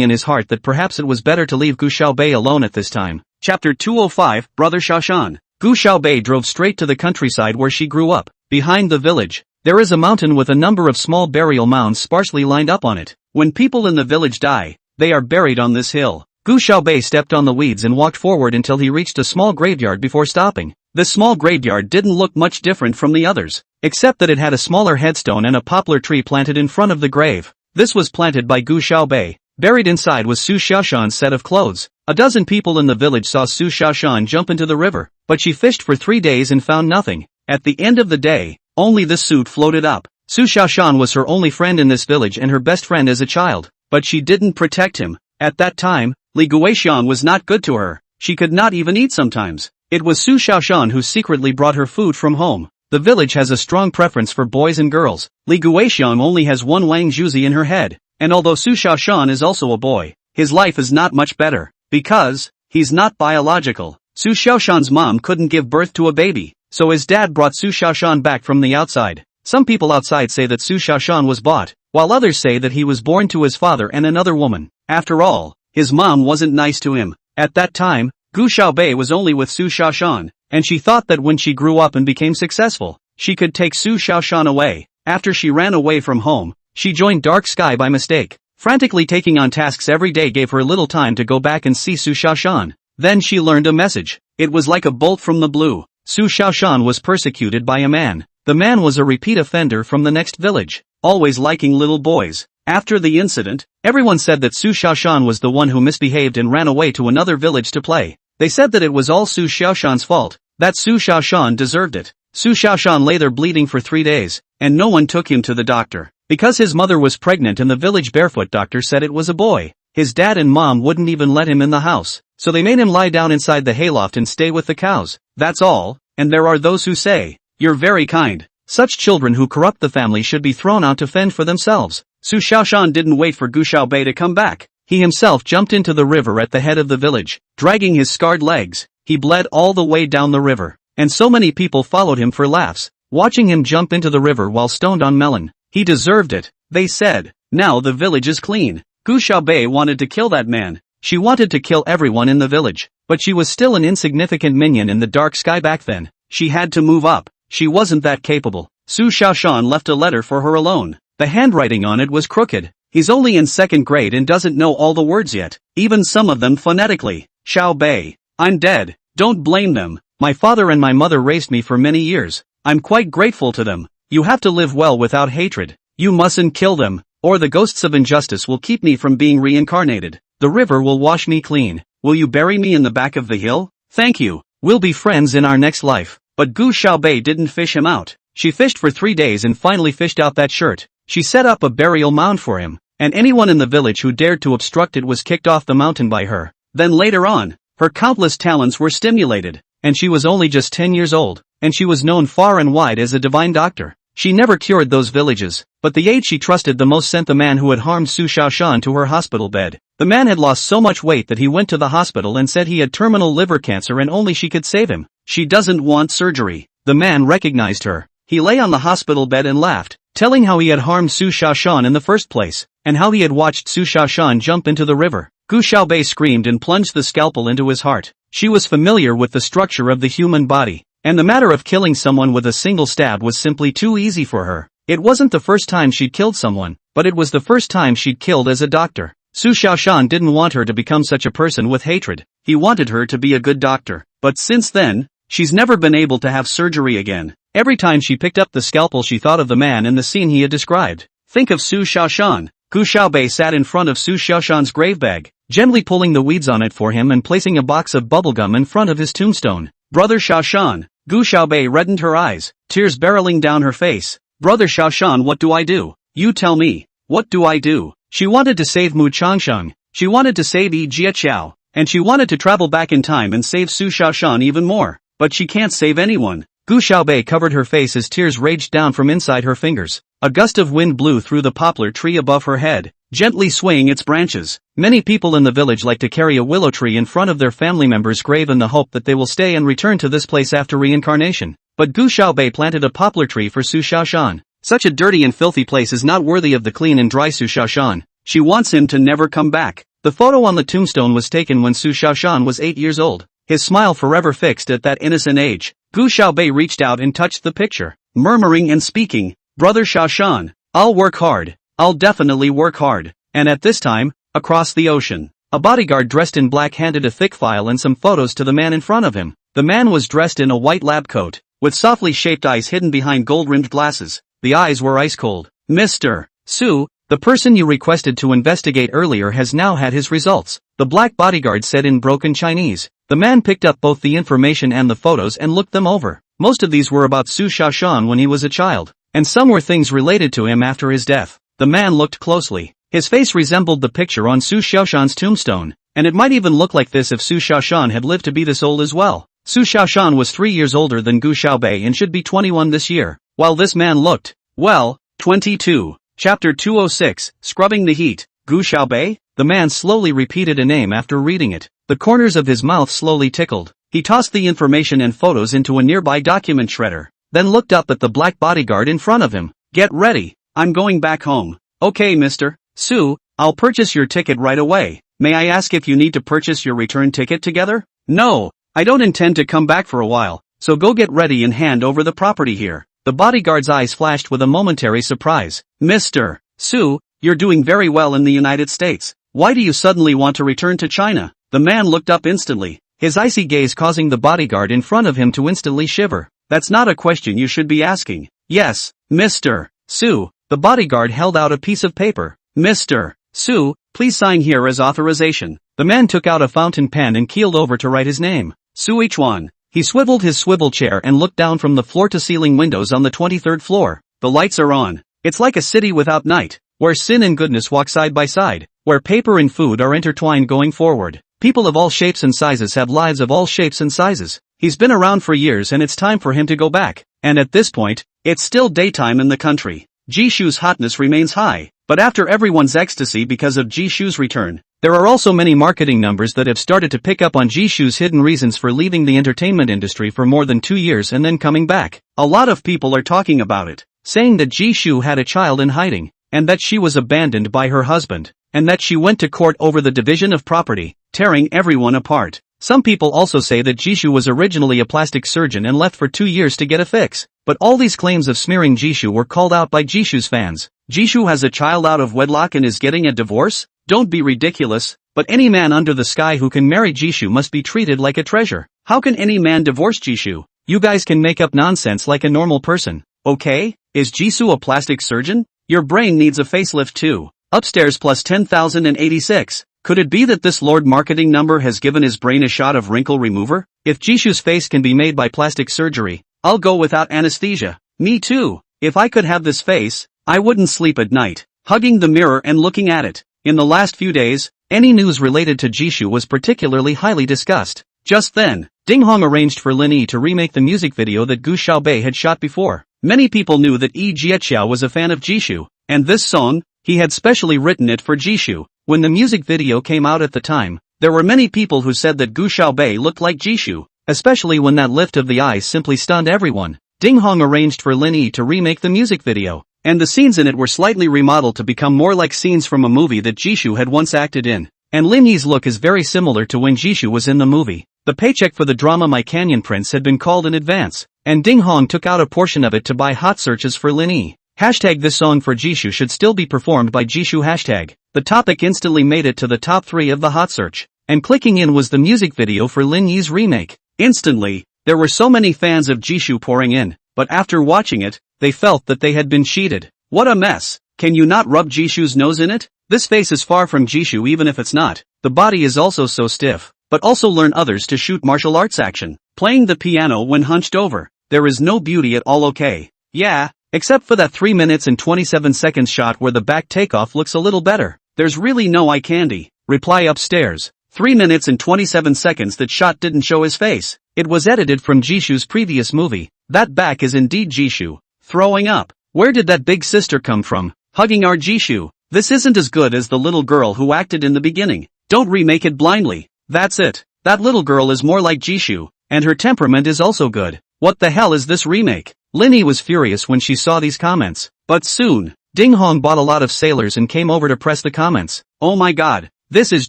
in his heart that perhaps it was better to leave Gu Xiaobei alone at this time. Chapter 205, Brother Shashan. Gu Xiaobei drove straight to the countryside where she grew up. Behind the village, there is a mountain with a number of small burial mounds sparsely lined up on it. When people in the village die, they are buried on this hill. Gu Xiaobei stepped on the weeds and walked forward until he reached a small graveyard before stopping. This small graveyard didn't look much different from the others, except that it had a smaller headstone and a poplar tree planted in front of the grave. This was planted by Gu Xiaobei. Buried inside was Su Xiaoshan's set of clothes. A dozen people in the village saw Su Xiaoshan jump into the river, but she fished for 3 days and found nothing. At the end of the day, only this suit floated up. Su Xiaoshan was her only friend in this village and her best friend as a child, but she didn't protect him. At that time, Li Guixian was not good to her. She could not even eat sometimes. It was Su Xiaoshan who secretly brought her food from home. The village has a strong preference for boys and girls. Li Guixiang only has one Wang Juzi in her head, and although Su Xiaoshan is also a boy, his life is not much better, because he's not biological. Su Xiaoshan's mom couldn't give birth to a baby, so his dad brought Su Xiaoshan back from the outside. Some people outside say that Su Xiaoshan was bought, while others say that he was born to his father and another woman. After all, his mom wasn't nice to him. At that time, Gu Xiaobei was only with Su Xiaoshan, and she thought that when she grew up and became successful, she could take Su Xiaoshan away. After she ran away from home, she joined Dark Sky by mistake. Frantically taking on tasks every day gave her little time to go back and see Su Xiaoshan. Then she learned a message. It was like a bolt from the blue. Su Xiaoshan was persecuted by a man. The man was a repeat offender from the next village, always liking little boys. After the incident, everyone said that Su Xiaoshan was the one who misbehaved and ran away to another village to play. They said that it was all Su Xiaoshan's fault, that Su Xiaoshan deserved it. Su Xiaoshan lay there bleeding for 3 days, and no one took him to the doctor. Because his mother was pregnant and the village barefoot doctor said it was a boy, his dad and mom wouldn't even let him in the house, so they made him lie down inside the hayloft and stay with the cows. That's all, and there are those who say, "You're very kind." Such children who corrupt the family should be thrown out to fend for themselves. Su Xiaoshan didn't wait for Gu Xiaobei to come back. He himself jumped into the river at the head of the village, dragging his scarred legs. He bled all the way down the river, and so many people followed him for laughs, watching him jump into the river while stoned on melon. He deserved it, they said. Now the village is clean. Gu Xiaobei wanted to kill that man. She wanted to kill everyone in the village, but she was still an insignificant minion in the Dark Sky back then. She had to move up. She wasn't that capable. Su Xiaoshan left a letter for her alone. The handwriting on it was crooked. He's only in 2nd grade and doesn't know all the words yet, even some of them phonetically. Xiaobei, I'm dead. Don't blame them. My father and my mother raised me for many years. I'm quite grateful to them. You have to live well without hatred. You mustn't kill them, or the ghosts of injustice will keep me from being reincarnated. The river will wash me clean. Will you bury me in the back of the hill? Thank you. We'll be friends in our next life. But Gu Xiaobei didn't fish him out. She fished for 3 days and finally fished out that shirt. She set up a burial mound for him, and anyone in the village who dared to obstruct it was kicked off the mountain by her. Then later on, her countless talents were stimulated, and she was only just 10 years old, and she was known far and wide as a divine doctor. She never cured those villages, but the aide she trusted the most sent the man who had harmed Su Xiaoshan to her hospital bed. The man had lost so much weight that he went to the hospital and said he had terminal liver cancer and only she could save him. She doesn't want surgery. The man recognized her. He lay on the hospital bed and laughed, telling how he had harmed Su Xiaoshan in the first place, and how he had watched Su Xiaoshan jump into the river. Gu Xiaobei screamed and plunged the scalpel into his heart. She was familiar with the structure of the human body, and the matter of killing someone with a single stab was simply too easy for her. It wasn't the first time she'd killed someone, but it was the first time she'd killed as a doctor. Su Xiaoshan didn't want her to become such a person with hatred. He wanted her to be a good doctor. But since then, she's never been able to have surgery again. Every time she picked up the scalpel she thought of the man in the scene he had described. Think of Su Xiaoshan. Gu Xiaobei sat in front of Su Xiaoshan's grave bag, gently pulling the weeds on it for him and placing a box of bubblegum in front of his tombstone. Brother Xiaoshan. Gu Xiaobei reddened her eyes, tears barreling down her face. Brother Xiaoshan, what do I do? You tell me. What do I do? She wanted to save Mu Changsheng. She wanted to save Yi Jieqiao. And she wanted to travel back in time and save Su Xiaoshan even more. But she can't save anyone. Gu Xiaobei covered her face as tears raged down from inside her fingers. A gust of wind blew through the poplar tree above her head, gently swaying its branches. Many people in the village like to carry a willow tree in front of their family member's grave in the hope that they will stay and return to this place after reincarnation. But Gu Xiaobei planted a poplar tree for Su Xiaoshan. Such a dirty and filthy place is not worthy of the clean and dry Su Xiaoshan. She wants him to never come back. The photo on the tombstone was taken when Su Xiaoshan was 8 years old, his smile forever fixed at that innocent age. Gu Xiaobei reached out and touched the picture, murmuring and speaking, "Brother Xiaoshan, I'll work hard. I'll definitely work hard." And at this time, across the ocean, a bodyguard dressed in black handed a thick file and some photos to the man in front of him. The man was dressed in a white lab coat, with softly shaped eyes hidden behind gold-rimmed glasses. The eyes were ice cold. "Mr. Su, the person you requested to investigate earlier has now had his results," the black bodyguard said in broken Chinese. The man picked up both the information and the photos and looked them over. Most of these were about Su Xiaoshan when he was a child, and some were things related to him after his death. The man looked closely. His face resembled the picture on Su Xiaoshan's tombstone, and it might even look like this if Su Xiaoshan had lived to be this old as well. Su Xiaoshan was 3 years older than Gu Xiaobei and should be 21 this year, while this man looked, well, 22. Chapter 206, Scrubbing the Heat. Gu Xiaobei? The man slowly repeated a name after reading it. The corners of his mouth slowly tickled. He tossed the information and photos into a nearby document shredder, then looked up at the black bodyguard in front of him. Get ready, I'm going back home. Okay, Mr. Su, I'll purchase your ticket right away. May I ask if you need to purchase your return ticket together? No, I don't intend to come back for a while, so go get ready and hand over the property here. The bodyguard's eyes flashed with a momentary surprise. Mr. Su, you're doing very well in the United States. Why do you suddenly want to return to China? The man looked up instantly, his icy gaze causing the bodyguard in front of him to instantly shiver. That's not a question you should be asking. Yes, Mr. Su. The bodyguard held out a piece of paper. Mr. Su, please sign here as authorization. The man took out a fountain pen and keeled over to write his name. Su Ichuan. He swiveled his swivel chair and looked down from the floor-to-ceiling windows on the 23rd floor. The lights are on. It's like a city without night, where sin and goodness walk side by side, where paper and food are intertwined going forward. People of all shapes and sizes have lives of all shapes and sizes. He's been around for years and it's time for him to go back. And at this point, it's still daytime in the country. Jishu's hotness remains high, but after everyone's ecstasy because of Jishu's return, there are also many marketing numbers that have started to pick up on Jishu's hidden reasons for leaving the entertainment industry for more than 2 years and then coming back. A lot of people are talking about it, saying that Jishu had a child in hiding, and that she was abandoned by her husband, and that she went to court over the division of property, tearing everyone apart. Some people also say that Jishu was originally a plastic surgeon and left for 2 years to get a fix. But all these claims of smearing Jishu were called out by Jishu's fans. Jishu has a child out of wedlock and is getting a divorce? Don't be ridiculous, but any man under the sky who can marry Jishu must be treated like a treasure. How can any man divorce Jishu? You guys can make up nonsense like a normal person, okay? Is Jisoo a plastic surgeon? Your brain needs a facelift too. Upstairs plus 10,086. Could it be that this Lord marketing number has given his brain a shot of wrinkle remover? If Jishu's face can be made by plastic surgery, I'll go without anesthesia. Me too. If I could have this face, I wouldn't sleep at night, hugging the mirror and looking at it. In the last few days, any news related to Jishu was particularly highly discussed. Just then, Ding Hong arranged for Lin Yi to remake the music video that Gu Xiaobei had shot before. Many people knew that Yi Jieqiao was a fan of Jishu, and this song, he had specially written it for Jishu. When the music video came out at the time, there were many people who said that Gu Xiaobei looked like Jishu, especially when that lift of the eyes simply stunned everyone. Ding Hong arranged for Lin Yi to remake the music video, and the scenes in it were slightly remodeled to become more like scenes from a movie that Jishu had once acted in. And Lin Yi's look is very similar to when Jishu was in the movie. The paycheck for the drama My Canyon Prince had been called in advance, and Ding Hong took out a portion of it to buy hot searches for Lin Yi. Hashtag this song for Jishu should still be performed by Jishu hashtag. The topic instantly made it to the top 3 of the hot search, and clicking in was the music video for Lin Yi's remake. Instantly, there were so many fans of Jishu pouring in, but after watching it, they felt that they had been cheated. What a mess. Can you not rub Jishu's nose in it? This face is far from Jishu even if it's not. The body is also so stiff. But also learn others to shoot martial arts action. Playing the piano when hunched over. There is no beauty at all, okay? Yeah, except for that 3 minutes and 27 seconds shot where the back takeoff looks a little better. There's really no eye candy. Reply upstairs. 3 minutes and 27 seconds that shot didn't show his face. It was edited from Jishu's previous movie. That back is indeed Jishu. Throwing up. Where did that big sister come from? Hugging our Jishu. This isn't as good as the little girl who acted in the beginning. Don't remake it blindly. That's it. That little girl is more like Jishu, and her temperament is also good. What the hell is this remake? Lin Yi was furious when she saw these comments. But soon, Ding Hong bought a lot of sailors and came over to press the comments. Oh my god, this is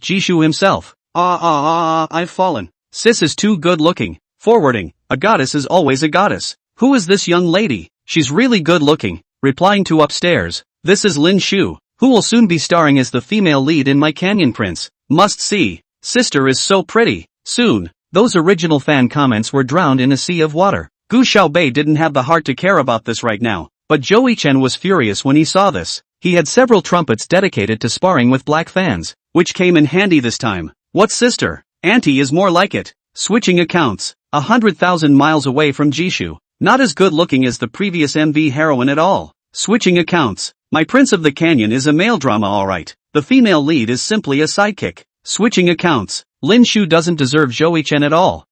Jishu himself. I've fallen. Sis is too good looking. Forwarding, a goddess is always a goddess. Who is this young lady? She's really good looking. Replying to upstairs, this is Lin Shu, who will soon be starring as the female lead in My Canyon Prince. Must see. Sister is so pretty. Soon, those original fan comments were drowned in a sea of water. Gu Xiaobei didn't have the heart to care about this right now, but Joey Chen was furious when he saw this. He had several trumpets dedicated to sparring with black fans, which came in handy this time. What sister? Auntie is more like it. Switching accounts. 100,000 miles away from Jishu. Not as good looking as the previous MV heroine at all. Switching accounts. My Prince of the Canyon is a male drama alright. The female lead is simply a sidekick. Switching accounts. Lin Shu doesn't deserve Joey Chen at all.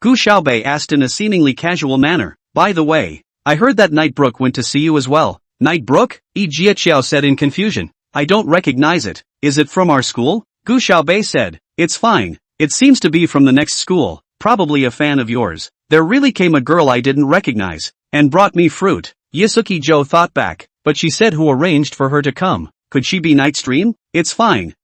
Gu Xiaobei asked in a seemingly casual manner. By the way, I heard that Night Brook went to see you as well. Night Brook? Yi Jiaqiao said in confusion. I don't recognize it. Is it from our school? Gu Xiaobei said. It's fine. It seems to be from the next school, probably a fan of yours. There really came a girl I didn't recognize, and brought me fruit. Yasuki Jo thought back, but she said who arranged for her to come. Could she be Nightstream? It's fine.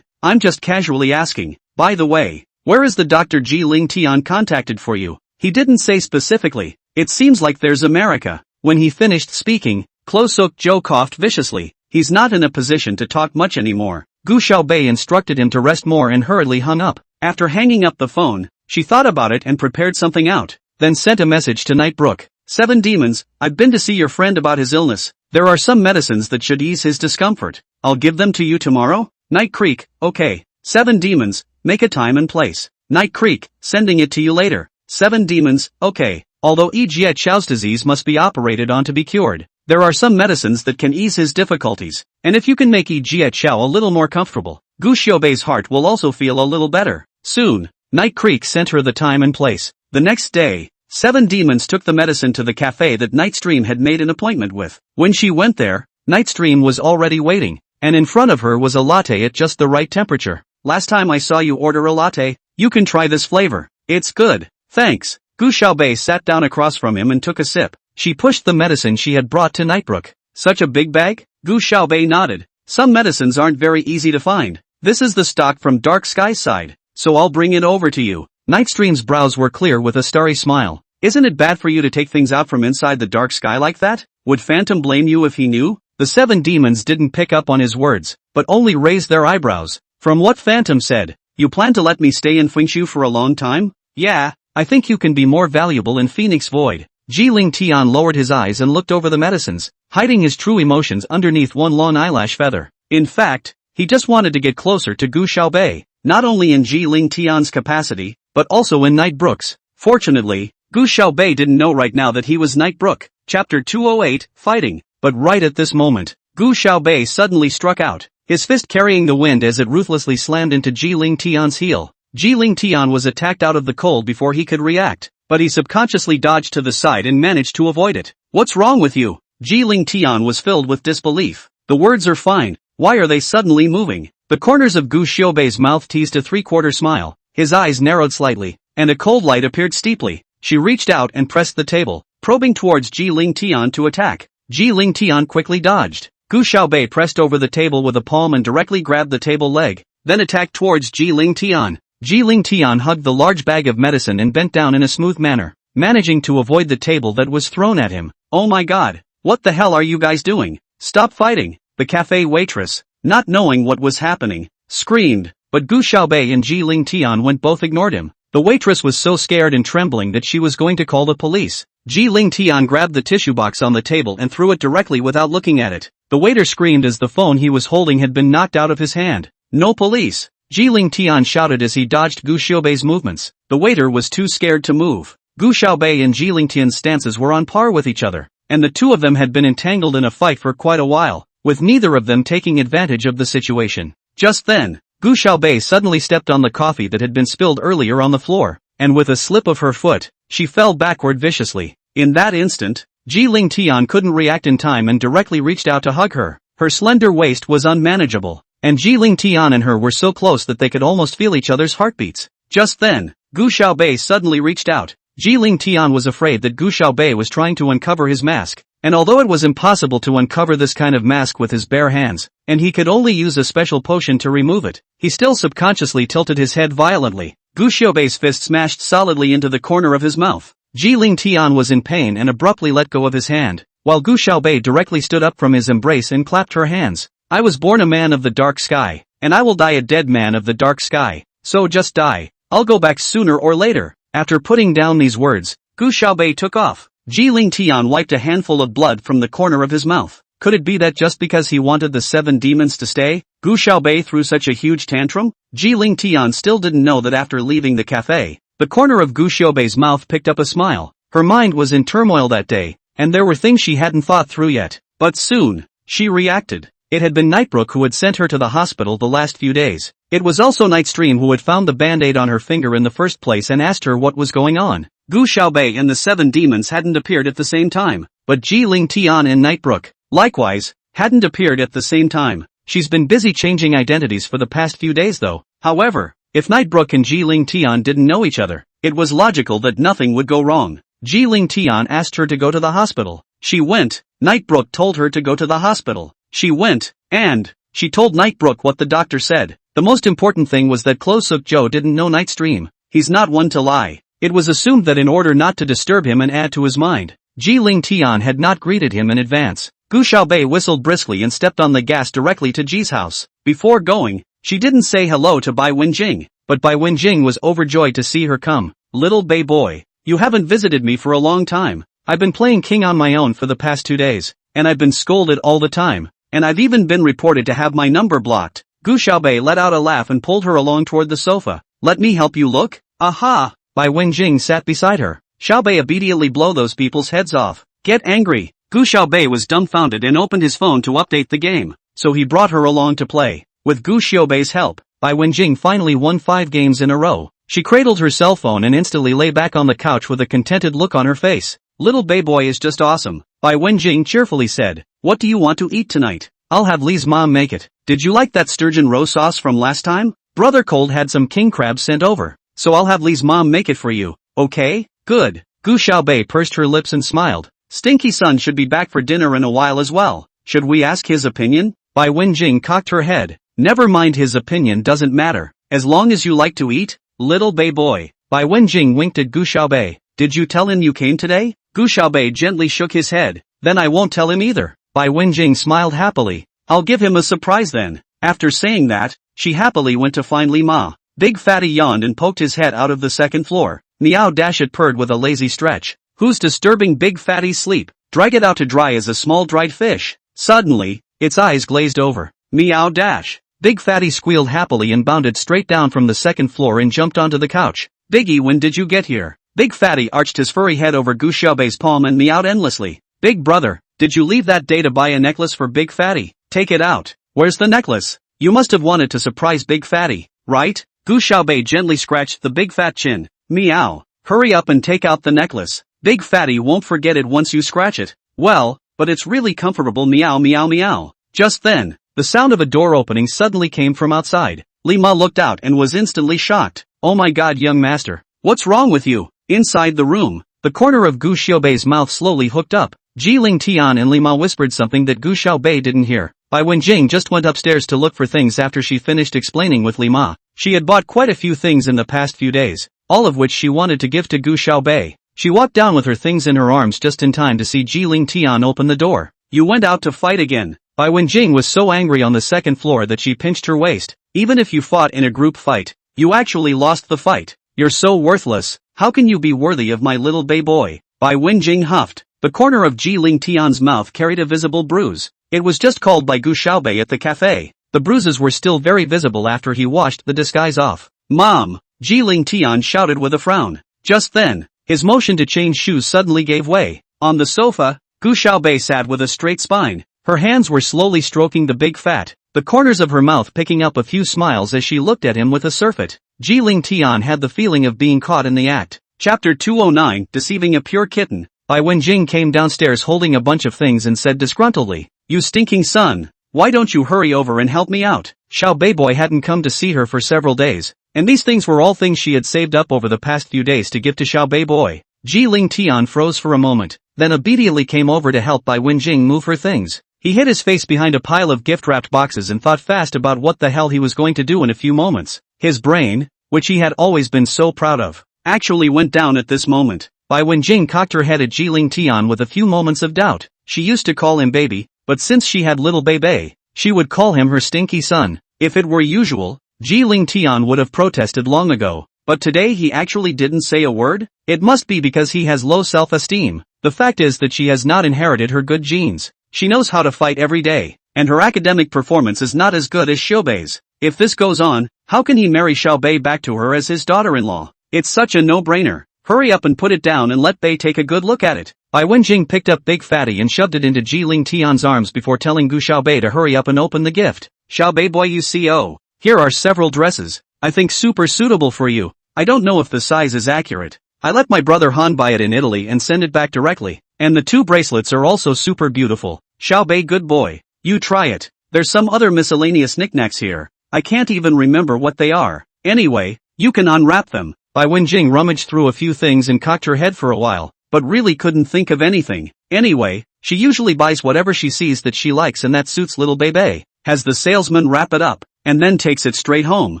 I'm just casually asking. By the way, where is the Dr. Ji Ling Tian contacted for you? He didn't say specifically. It seems like there's America. When he finished speaking, Klosuk Jo coughed viciously. He's not in a position to talk much anymore. Gu Xiaobei instructed him to rest more and hurriedly hung up. After hanging up the phone, she thought about it and prepared something out, then sent a message to Night Brook. 7 demons, I've been to see your friend about his illness. There are some medicines that should ease his discomfort. I'll give them to you tomorrow? Night Creek, okay. 7 demons, make a time and place. Night Creek, sending it to you later. 7 demons, okay. Although Yi Jiaqiao's disease must be operated on to be cured, there are some medicines that can ease his difficulties, and if you can make Yi Jiaqiao a little more comfortable, Gu Xiaobei's heart will also feel a little better. Soon, Night Creek sent her the time and place. The next day, 7 demons took the medicine to the cafe that Nightstream had made an appointment with. When she went there, Nightstream was already waiting, and in front of her was a latte at just the right temperature. Last time I saw you order a latte. You can try this flavor. It's good. Thanks. Gu Xiaobei sat down across from him and took a sip. She pushed the medicine she had brought to Nightbrook. Such a big bag? Gu Xiaobei nodded. Some medicines aren't very easy to find. This is the stock from Dark Sky's side, so I'll bring it over to you. Nightstream's brows were clear with a starry smile. Isn't it bad for you to take things out from inside the Dark Sky like that? Would Phantom blame you if he knew? The 7 demons didn't pick up on his words, but only raised their eyebrows. From what Phantom said, you plan to let me stay in Fengshu for a long time? Yeah, I think you can be more valuable in Phoenix Void. Ji Ling Tian lowered his eyes and looked over the medicines, hiding his true emotions underneath one long eyelash feather. In fact, he just wanted to get closer to Gu Xiaobei, not only in Ji Ling Tian's capacity, but also in Night Brook's. Fortunately, Gu Xiaobei didn't know right now that he was Night Brook. Chapter 208, Fighting. But right at this moment, Gu Xiaobei suddenly struck out, his fist carrying the wind as it ruthlessly slammed into Ji Ling Tian's heel. Ji Ling Tian was attacked out of the cold before he could react, but he subconsciously dodged to the side and managed to avoid it. What's wrong with you? Ji Ling Tian was filled with disbelief. The words are fine. Why are they suddenly moving? The corners of Gu Xiaobei's mouth teased a three-quarter smile. His eyes narrowed slightly, and a cold light appeared steeply. She reached out and pressed the table, probing towards Ji Ling Tian to attack. Ji Ling Tian quickly dodged. Gu Xiaobei pressed over the table with a palm and directly grabbed the table leg, then attacked towards Ji Ling Tian. Ji Ling Tian hugged the large bag of medicine and bent down in a smooth manner, managing to avoid the table that was thrown at him. Oh my god, what the hell are you guys doing? Stop fighting! The cafe waitress, not knowing what was happening, screamed, but Gu Xiaobei and Ji Ling Tian both ignored him. The waitress was so scared and trembling that she was going to call the police. Ji Ling Tian grabbed the tissue box on the table and threw it directly without looking at it. The waiter screamed as the phone he was holding had been knocked out of his hand. No police! Ji Ling Tian shouted as he dodged Gu Xiaobei's movements. The waiter was too scared to move. Gu Xiaobei and Ji Ling Tian's stances were on par with each other, and the two of them had been entangled in a fight for quite a while, with neither of them taking advantage of the situation. Just then, Gu Xiaobei suddenly stepped on the coffee that had been spilled earlier on the floor, and with a slip of her foot, she fell backward viciously. In that instant, Ji Ling Tian couldn't react in time and directly reached out to hug her. Her slender waist was unmanageable, and Ji Ling Tian and her were so close that they could almost feel each other's heartbeats. Just then, Gu Xiaobei suddenly reached out. Ji Ling Tian was afraid that Gu Xiaobei was trying to uncover his mask, and although it was impossible to uncover this kind of mask with his bare hands, and he could only use a special potion to remove it, he still subconsciously tilted his head violently. Gu Xiaobei's fist smashed solidly into the corner of his mouth. Ji Ling Tian was in pain and abruptly let go of his hand, while Gu Xiaobei directly stood up from his embrace and clapped her hands. I was born a man of the dark sky, and I will die a dead man of the dark sky, so just die. I'll go back sooner or later. After putting down these words, Gu Xiaobei took off. Ji Ling Tian wiped a handful of blood from the corner of his mouth. Could it be that just because he wanted the 7 demons to stay, Gu Xiaobei threw such a huge tantrum? Ji Ling Tian still didn't know that after leaving the cafe, the corner of Gu Xiaobei's mouth picked up a smile. Her mind was in turmoil that day, and there were things she hadn't thought through yet. But soon, she reacted. It had been Nightbrook who had sent her to the hospital the last few days. It was also Nightstream who had found the band-aid on her finger in the first place and asked her what was going on. Gu Xiaobei and the 7 demons hadn't appeared at the same time, but Ji Ling Tian and Nightbrook, likewise, hadn't appeared at the same time. She's been busy changing identities for the past few days though. However, if Nightbrook and Ji Ling Tian didn't know each other, it was logical that nothing would go wrong. Ji Ling Tian asked her to go to the hospital. She went. Nightbrook told her to go to the hospital. She went, and she told Nightbrook what the doctor said. The most important thing was that Klo Suk Jo didn't know Nightstream. He's not one to lie. It was assumed that in order not to disturb him and add to his mind, Ji Ling Tian had not greeted him in advance. Gu Xiaobei whistled briskly and stepped on the gas directly to Ji's house. Before going, she didn't say hello to Bai Wenjing, but Bai Wenjing was overjoyed to see her come. Little Bei boy, you haven't visited me for a long time. I've been playing King on my own for the past 2 days, and I've been scolded all the time, and I've even been reported to have my number blocked. Gu Xiaobei let out a laugh and pulled her along toward the sofa. Let me help you look? Aha! Bai Wenjing sat beside her. Xiaobei immediately blow those people's heads off. Get angry. Gu Xiaobei was dumbfounded and opened his phone to update the game. So he brought her along to play. With Gu Xiaobei's help, Bai Wenjing finally won 5 games in a row. She cradled her cell phone and instantly lay back on the couch with a contented look on her face. Little Bei boy is just awesome, Bai Wenjing cheerfully said. What do you want to eat tonight? I'll have Lee's mom make it. Did you like that sturgeon roe sauce from last time? Brother Cold had some king crabs sent over, so I'll have Lee's mom make it for you, okay? Good. Gu Xiaobei pursed her lips and smiled. Stinky Sun should be back for dinner in a while as well. Should we ask his opinion? Bai Wenjing cocked her head. Never mind, his opinion doesn't matter, as long as you like to eat, little Bei boy. Bai Wenjing winked at Gu Xiaobei. Did you tell him you came today? Gu Xiaobei gently shook his head. Then I won't tell him either. Bai Wenjing smiled happily. I'll give him a surprise then. After saying that, she happily went to find Li Ma. Big Fatty yawned and poked his head out of the second floor. Meow dash it purred with a lazy stretch. Who's disturbing Big Fatty's sleep? Drag it out to dry as a small dried fish. Suddenly, its eyes glazed over. Meow dash. Big Fatty squealed happily and bounded straight down from the second floor and jumped onto the couch. Biggie, when did you get here? Big Fatty arched his furry head over Gu Xiaobei's palm and meowed endlessly. Big brother, did you leave that day to buy a necklace for Big Fatty? Take it out. Where's the necklace? You must have wanted to surprise Big Fatty, right? Gu Xiaobei gently scratched the big fat chin. Meow. Hurry up and take out the necklace. Big Fatty won't forget it once you scratch it. Well, but it's really comfortable. Meow meow meow. Just then, the sound of a door opening suddenly came from outside. Li Ma looked out and was instantly shocked. Oh my god, young master. What's wrong with you? Inside the room, the corner of Gu Xiaobei's mouth slowly hooked up. Ji Ling Tian and Li Ma whispered something that Gu Xiaobei didn't hear. Bai Wenjing just went upstairs to look for things after she finished explaining with Li Ma. She had bought quite a few things in the past few days, all of which she wanted to give to Gu Xiaobei. She walked down with her things in her arms just in time to see Ji Ling Tian open the door. You went out to fight again. Bai Wenjing was so angry on the second floor that she pinched her waist. Even if you fought in a group fight, you actually lost the fight. You're so worthless. How can you be worthy of my little Bei boy? Bai Wenjing huffed. The corner of Ji Ling Tian's mouth carried a visible bruise. It was just called by Gu Xiaobei at the cafe. The bruises were still very visible after he washed the disguise off. Mom! Ji Ling Tian shouted with a frown. Just then, his motion to change shoes suddenly gave way. On the sofa, Gu Xiaobei sat with a straight spine. Her hands were slowly stroking the big fat, the corners of her mouth picking up a few smiles as she looked at him with a surfeit. Ji Ling Tian had the feeling of being caught in the act. Chapter 209, Deceiving a Pure Kitten. Bai Wenjing came downstairs holding a bunch of things and said disgruntledly, You stinking son, why don't you hurry over and help me out? Xiaobei boy hadn't come to see her for several days, and these things were all things she had saved up over the past few days to give to Xiaobei boy. Ji Ling Tian froze for a moment, then immediately came over to help Bai Wenjing move her things. He hid his face behind a pile of gift-wrapped boxes and thought fast about what the hell he was going to do in a few moments. His brain, which he had always been so proud of, actually went down at this moment. Bai Wenjing cocked her head at Ji Ling Tian with a few moments of doubt. She used to call him baby, but since she had little Bei, she would call him her stinky son. If it were usual, Ji Ling Tian would have protested long ago, but today he actually didn't say a word? It must be because he has low self-esteem. The fact is that she has not inherited her good genes. She knows how to fight every day, and her academic performance is not as good as Xiaobei's. If this goes on, how can he marry Xiaobei back to her as his daughter-in-law? It's such a no-brainer. Hurry up and put it down and let Bei take a good look at it. Bai Wenjing picked up Big Fatty and shoved it into Ji Ling Tian's arms before telling Gu Xiaobei to hurry up and open the gift. Xiaobei boy, you see, oh, here are several dresses. I think super suitable for you. I don't know if the size is accurate. I let my brother Han buy it in Italy and send it back directly. And the 2 bracelets are also super beautiful. Xiaobei, good boy. You try it. There's some other miscellaneous knickknacks here. I can't even remember what they are. Anyway, you can unwrap them. Bai Wenjing rummaged through a few things and cocked her head for a while, but really couldn't think of anything. Anyway, she usually buys whatever she sees that she likes and that suits little Bei. Has the salesman wrap it up, and then takes it straight home.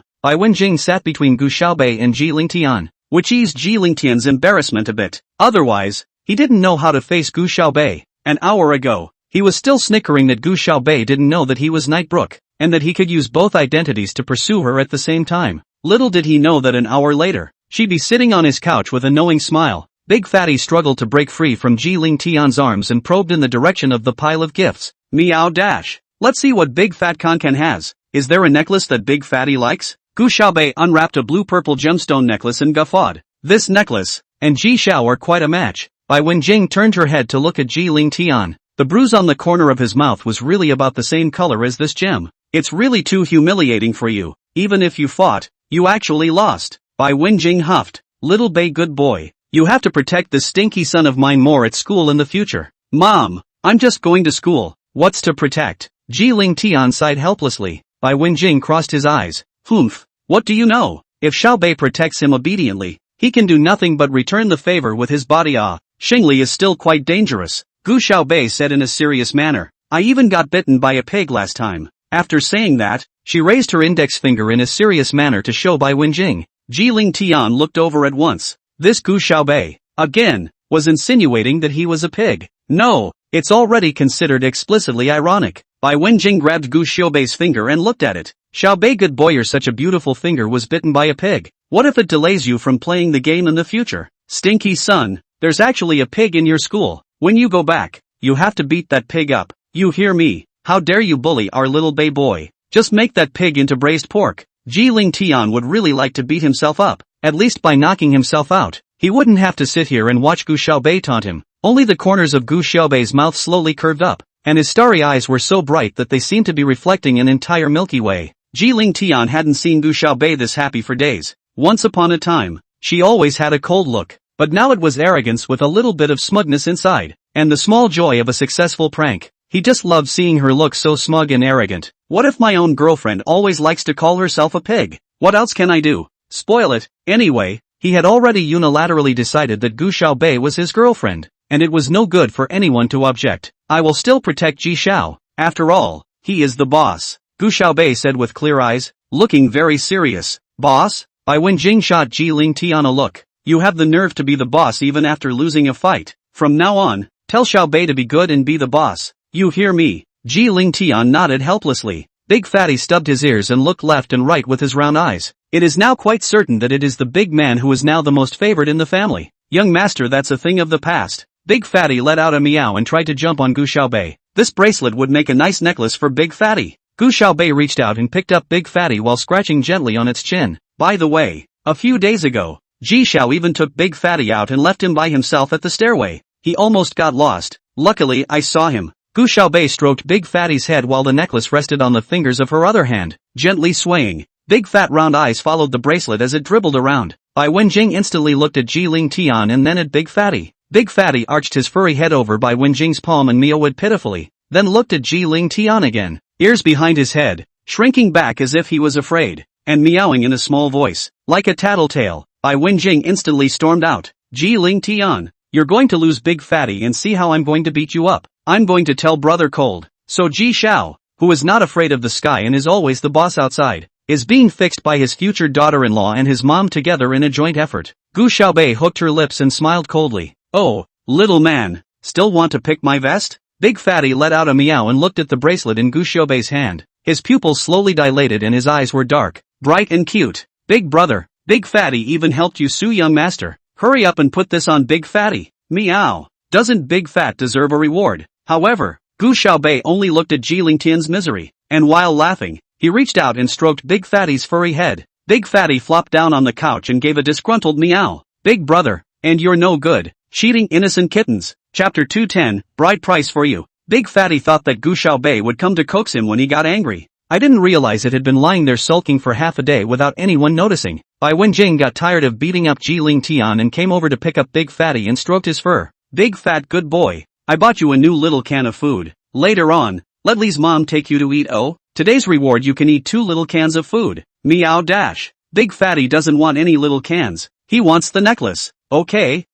Bai Wenjing sat between Gu Xiaobei and Ji Ling Tian, which eased Ji Ling Tian's embarrassment a bit. Otherwise, he didn't know how to face Gu Xiaobei. An hour ago, he was still snickering that Gu Xiaobei didn't know that he was Nightbrook, and that he could use both identities to pursue her at the same time. Little did he know that an hour later, she'd be sitting on his couch with a knowing smile. Big Fatty struggled to break free from Ji Ling Tian's arms and probed in the direction of the pile of gifts. Meow dash. Let's see what Big Fat Concan has. Is there a necklace that Big Fatty likes? Gu Xiaobei unwrapped a blue-purple gemstone necklace and guffawed. This necklace and Ji Xiao are quite a match. Bai Wenjing turned her head to look at Ji Ling Tian. The bruise on the corner of his mouth was really about the same color as this gem. It's really too humiliating for you. Even if you fought, you actually lost. Bai Wenjing huffed. Little Bei, good boy. You have to protect this stinky son of mine more at school in the future. Mom, I'm just going to school. What's to protect? Ji Ling Tian sighed helplessly. Bai Wenjing crossed his eyes. Humph. What do you know? If Xiaobei protects him obediently, he can do nothing but return the favor with his body. Xingli is still quite dangerous. Gu Xiaobei said in a serious manner. I even got bitten by a pig last time. After saying that, she raised her index finger in a serious manner to show Bai Wenjing. Ji Ling Tian looked over at once. This Gu Xiaobei, again, was insinuating that he was a pig. No, it's already considered explicitly ironic. Bai Wenjing grabbed Gu Xiaobei's finger and looked at it. Xiaobei, good boy, your such a beautiful finger was bitten by a pig. What if it delays you from playing the game in the future? Stinky son, there's actually a pig in your school. When you go back, you have to beat that pig up. You hear me? How dare you bully our little Bei boy? Just make that pig into braised pork. Ji Ling Tian would really like to beat himself up, at least by knocking himself out. He wouldn't have to sit here and watch Gu Xiaobei taunt him. Only the corners of Gu Xiaobei's mouth slowly curved up, and his starry eyes were so bright that they seemed to be reflecting an entire Milky Way. Ji Ling Tian hadn't seen Gu Xiaobei this happy for days. Once upon a time, she always had a cold look, but now it was arrogance with a little bit of smugness inside, and the small joy of a successful prank. He just loved seeing her look so smug and arrogant. What if my own girlfriend always likes to call herself a pig? What else can I do? Spoil it. Anyway, he had already unilaterally decided that Gu Xiaobei was his girlfriend, and it was no good for anyone to object. I will still protect Ji Xiao. After all, he is the boss. Gu Xiaobei said with clear eyes, looking very serious. Boss? Bai Wenjing shot Ji Ling Tian a look. You have the nerve to be the boss even after losing a fight. From now on, tell Xiaobei to be good and be the boss. You hear me? Ji Ling Tian nodded helplessly. Big Fatty stubbed his ears and looked left and right with his round eyes. It is now quite certain that it is the big man who is now the most favored in the family. Young master, that's a thing of the past. Big Fatty let out a meow and tried to jump on Gu Xiaobei. This bracelet would make a nice necklace for Big Fatty. Gu Xiaobei reached out and picked up Big Fatty while scratching gently on its chin. By the way, a few days ago, Ji Xiao even took Big Fatty out and left him by himself at the stairway. He almost got lost. Luckily, I saw him. Gu Xiaobei stroked Big Fatty's head while the necklace rested on the fingers of her other hand, gently swaying. Big fat round eyes followed the bracelet as it dribbled around. Bai Wenjing instantly looked at Ji Ling Tian and then at Big Fatty. Big Fatty arched his furry head over Bai Wenjing's palm and meowed pitifully, then looked at Ji Ling Tian again, ears behind his head, shrinking back as if he was afraid, and meowing in a small voice, like a tattletale. Bai Wenjing instantly stormed out. Ji Ling Tian, you're going to lose, Big Fatty, and see how I'm going to beat you up. I'm going to tell Brother Cold. So Ji Xiao, who is not afraid of the sky and is always the boss outside, is being fixed by his future daughter-in-law and his mom together in a joint effort. Gu Xiaobei hooked her lips and smiled coldly. Oh, little man, still want to pick my vest? Big Fatty let out a meow and looked at the bracelet in Gu Xiaobei's hand. His pupils slowly dilated and his eyes were dark, bright and cute. Big brother, Big Fatty even helped you sue young master. Hurry up and put this on Big Fatty. Meow. Doesn't Big Fat deserve a reward? However, Gu Xiaobei only looked at Ji Ling Tian's misery, and while laughing, he reached out and stroked Big Fatty's furry head. Big Fatty flopped down on the couch and gave a disgruntled meow. Big brother, And you're no good. Cheating innocent kittens. Chapter 210, Bride Price for You. Big Fatty thought that Gu Xiaobei would come to coax him when he got angry. I didn't realize it had been lying there sulking for half a day without anyone noticing. Bai Wenjing got tired of beating up Jiling Tian and came over to pick up Big Fatty and stroked his fur. Big fat good boy. I bought you a new little can of food. Later on, let Li's mom take you to eat. Oh, today's reward you can eat 2 little cans of food. Meow dash. Big Fatty doesn't want any little cans. He wants the necklace. Okay.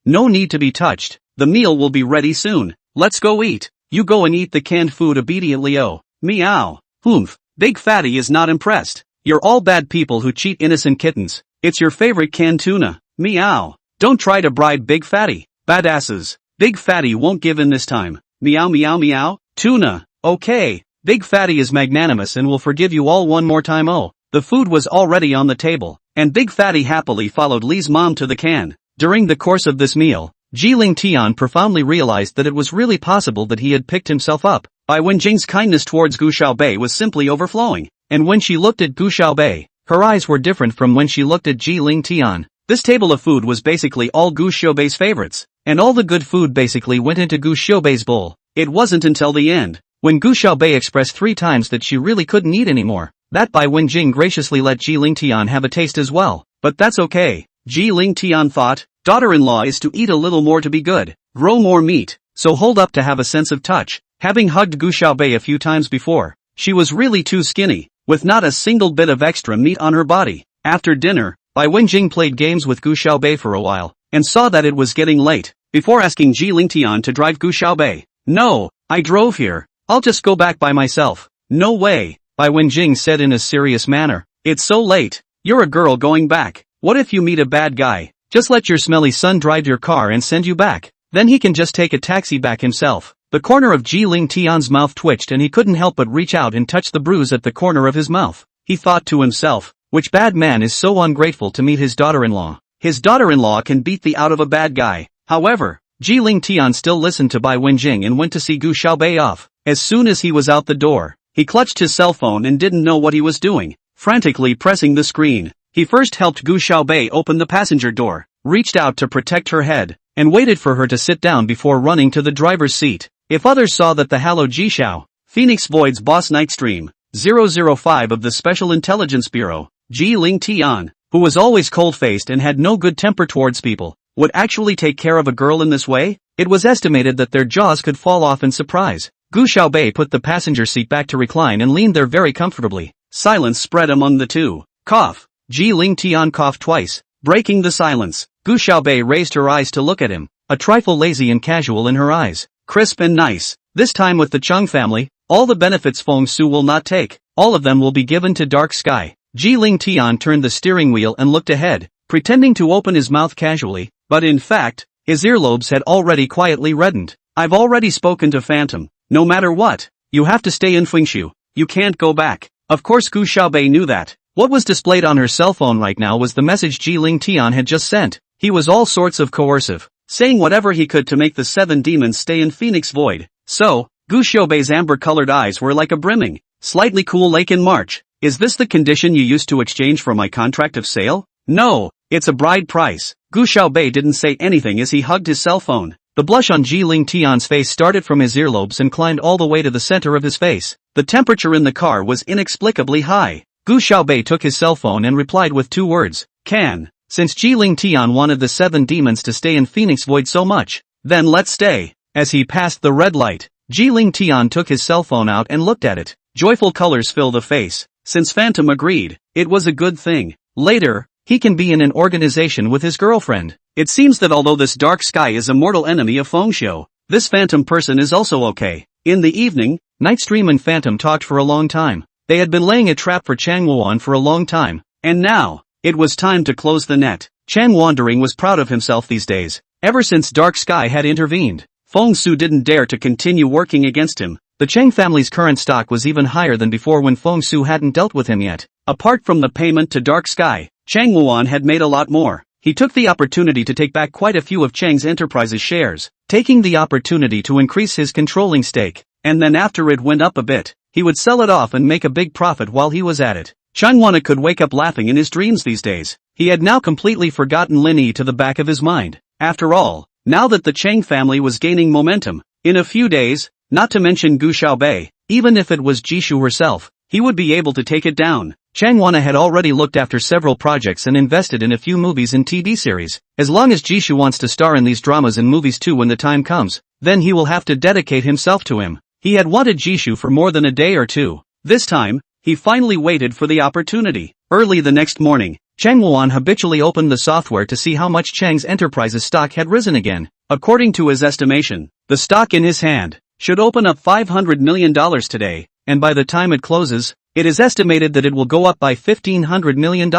No need to be touched. The meal will be ready soon. Let's go eat. You go and eat the canned food obediently. Oh. Meow. Humph. Big Fatty is not impressed. You're all bad people who cheat innocent kittens. It's your favorite canned tuna. Meow. Don't try to bribe Big Fatty. Badasses. Big Fatty won't give in this time. Meow. Tuna. Okay. Big Fatty is magnanimous and will forgive you all one more time. Oh. The food was already on the table, and Big Fatty happily followed Li's mom to the can. During the course of this meal, Jiling Tian profoundly realized that it was really possible that he had picked himself up. Bai Wenjing's kindness towards Gu Xiaobei was simply overflowing, and when she looked at Gu Xiaobei, her eyes were different from when she looked at Jiling Tian. This table of food was basically all Gu Xiaobei's favorites, and all the good food basically went into Gu Xiaobei's bowl. It wasn't until the end, when Gu Xiaobei expressed 3 times that she really couldn't eat anymore, that Bai Wenjing graciously let Jiling Tian have a taste as well. But that's okay. Jiling Tian thought, daughter-in-law is to eat a little more to be good, grow more meat, so hold up to have a sense of touch. Having hugged Gu Xiaobei a few times before, she was really too skinny, with not a single bit of extra meat on her body. After dinner, Bai Wenjing played games with Gu Xiaobei for a while, and saw that it was getting late, before asking Jiling Tian to drive Gu Xiaobei. No, I drove here. I'll just go back by myself. No way, Bai Wenjing said in a serious manner. It's so late. You're a girl going back. What if you meet a bad guy? Just let your smelly son drive your car and send you back. Then he can just take a taxi back himself. The corner of Jiling Tian's mouth twitched and he couldn't help but reach out and touch the bruise at the corner of his mouth. He thought to himself, which bad man is so ungrateful to meet his daughter-in-law? His daughter-in-law can beat the out of a bad guy. However, Jiling Tian still listened to Bai Wenjing and went to see Gu Xiaobei off. As soon as he was out the door, he clutched his cell phone and didn't know what he was doing, frantically pressing the screen. He first helped Gu Xiaobei open the passenger door, reached out to protect her head, and waited for her to sit down before running to the driver's seat. If others saw that the Hello Jishao, Phoenix Void's boss Nightstream, 005 of the Special Intelligence Bureau, Jiling Tian, who was always cold-faced and had no good temper towards people, would actually take care of a girl in this way, it was estimated that their jaws could fall off in surprise. Gu Xiaobei put the passenger seat back to recline and leaned there very comfortably. Silence spread among the two. Cough. Jiling Tian coughed twice, breaking the silence. Gu Xiaobei raised her eyes to look at him, a trifle lazy and casual in her eyes. Crisp and nice. This time with the Chung family, all the benefits Feng Su will not take, all of them will be given to Dark Sky. Jiling Tian turned the steering wheel and looked ahead, pretending to open his mouth casually, but in fact, his earlobes had already quietly reddened. I've already spoken to Phantom. No matter what, you have to stay in Fengshu. You can't go back. Of course Gu Xiaobei knew that. What was displayed on her cell phone right now was the message Jiling Tian had just sent. He was all sorts of coercive, saying whatever he could to make the 7 demons stay in Phoenix Void. So, Gu Xiaobei's amber-colored eyes were like a brimming, slightly cool lake in March. Is this the condition you used to exchange for my contract of sale? No, it's a bride price. Gu Xiaobei didn't say anything as he hugged his cell phone. The blush on Jiling Tian's face started from his earlobes and climbed all the way to the center of his face. The temperature in the car was inexplicably high. Gu Xiaobei took his cell phone and replied with 2 words. Can. Since Jiling Tian wanted the 7 demons to stay in Phoenix Void so much, then let's stay. As he passed the red light, Jiling Tian took his cell phone out and looked at it. Joyful colors filled the face. Since Phantom agreed, it was a good thing. Later, he can be in an organization with his girlfriend. It seems that although this Dark Sky is a mortal enemy of Fengshu, this Phantom person is also okay. In the evening, Nightstream and Phantom talked for a long time. They had been laying a trap for Chang Wuan for a long time, and now, it was time to close the net. Chang Wandering was proud of himself these days. Ever since Dark Sky had intervened, Feng Su didn't dare to continue working against him. The Chang family's current stock was even higher than before when Feng Su hadn't dealt with him yet. Apart from the payment to Dark Sky, Chang Wuan had made a lot more. He took the opportunity to take back quite a few of Chang's Enterprises shares, taking the opportunity to increase his controlling stake, and then after it went up a bit, he would sell it off and make a big profit while he was at it. Chang Wana could wake up laughing in his dreams these days. He had now completely forgotten Lin Yi to the back of his mind. After all, now that the Chang family was gaining momentum, in a few days, not to mention Gu Xiaobei, even if it was Jishu herself, he would be able to take it down. Chang Wana had already looked after several projects and invested in a few movies and TV series. As long as Jishu wants to star in these dramas and movies too when the time comes, then he will have to dedicate himself to him. He had wanted Jishu for more than a day or two. This time, he finally waited for the opportunity. Early the next morning, Chang Wuan habitually opened the software to see how much Chang's Enterprises stock had risen again. According to his estimation, the stock in his hand should open up $500 million today, and by the time it closes, it is estimated that it will go up by $1,500 million.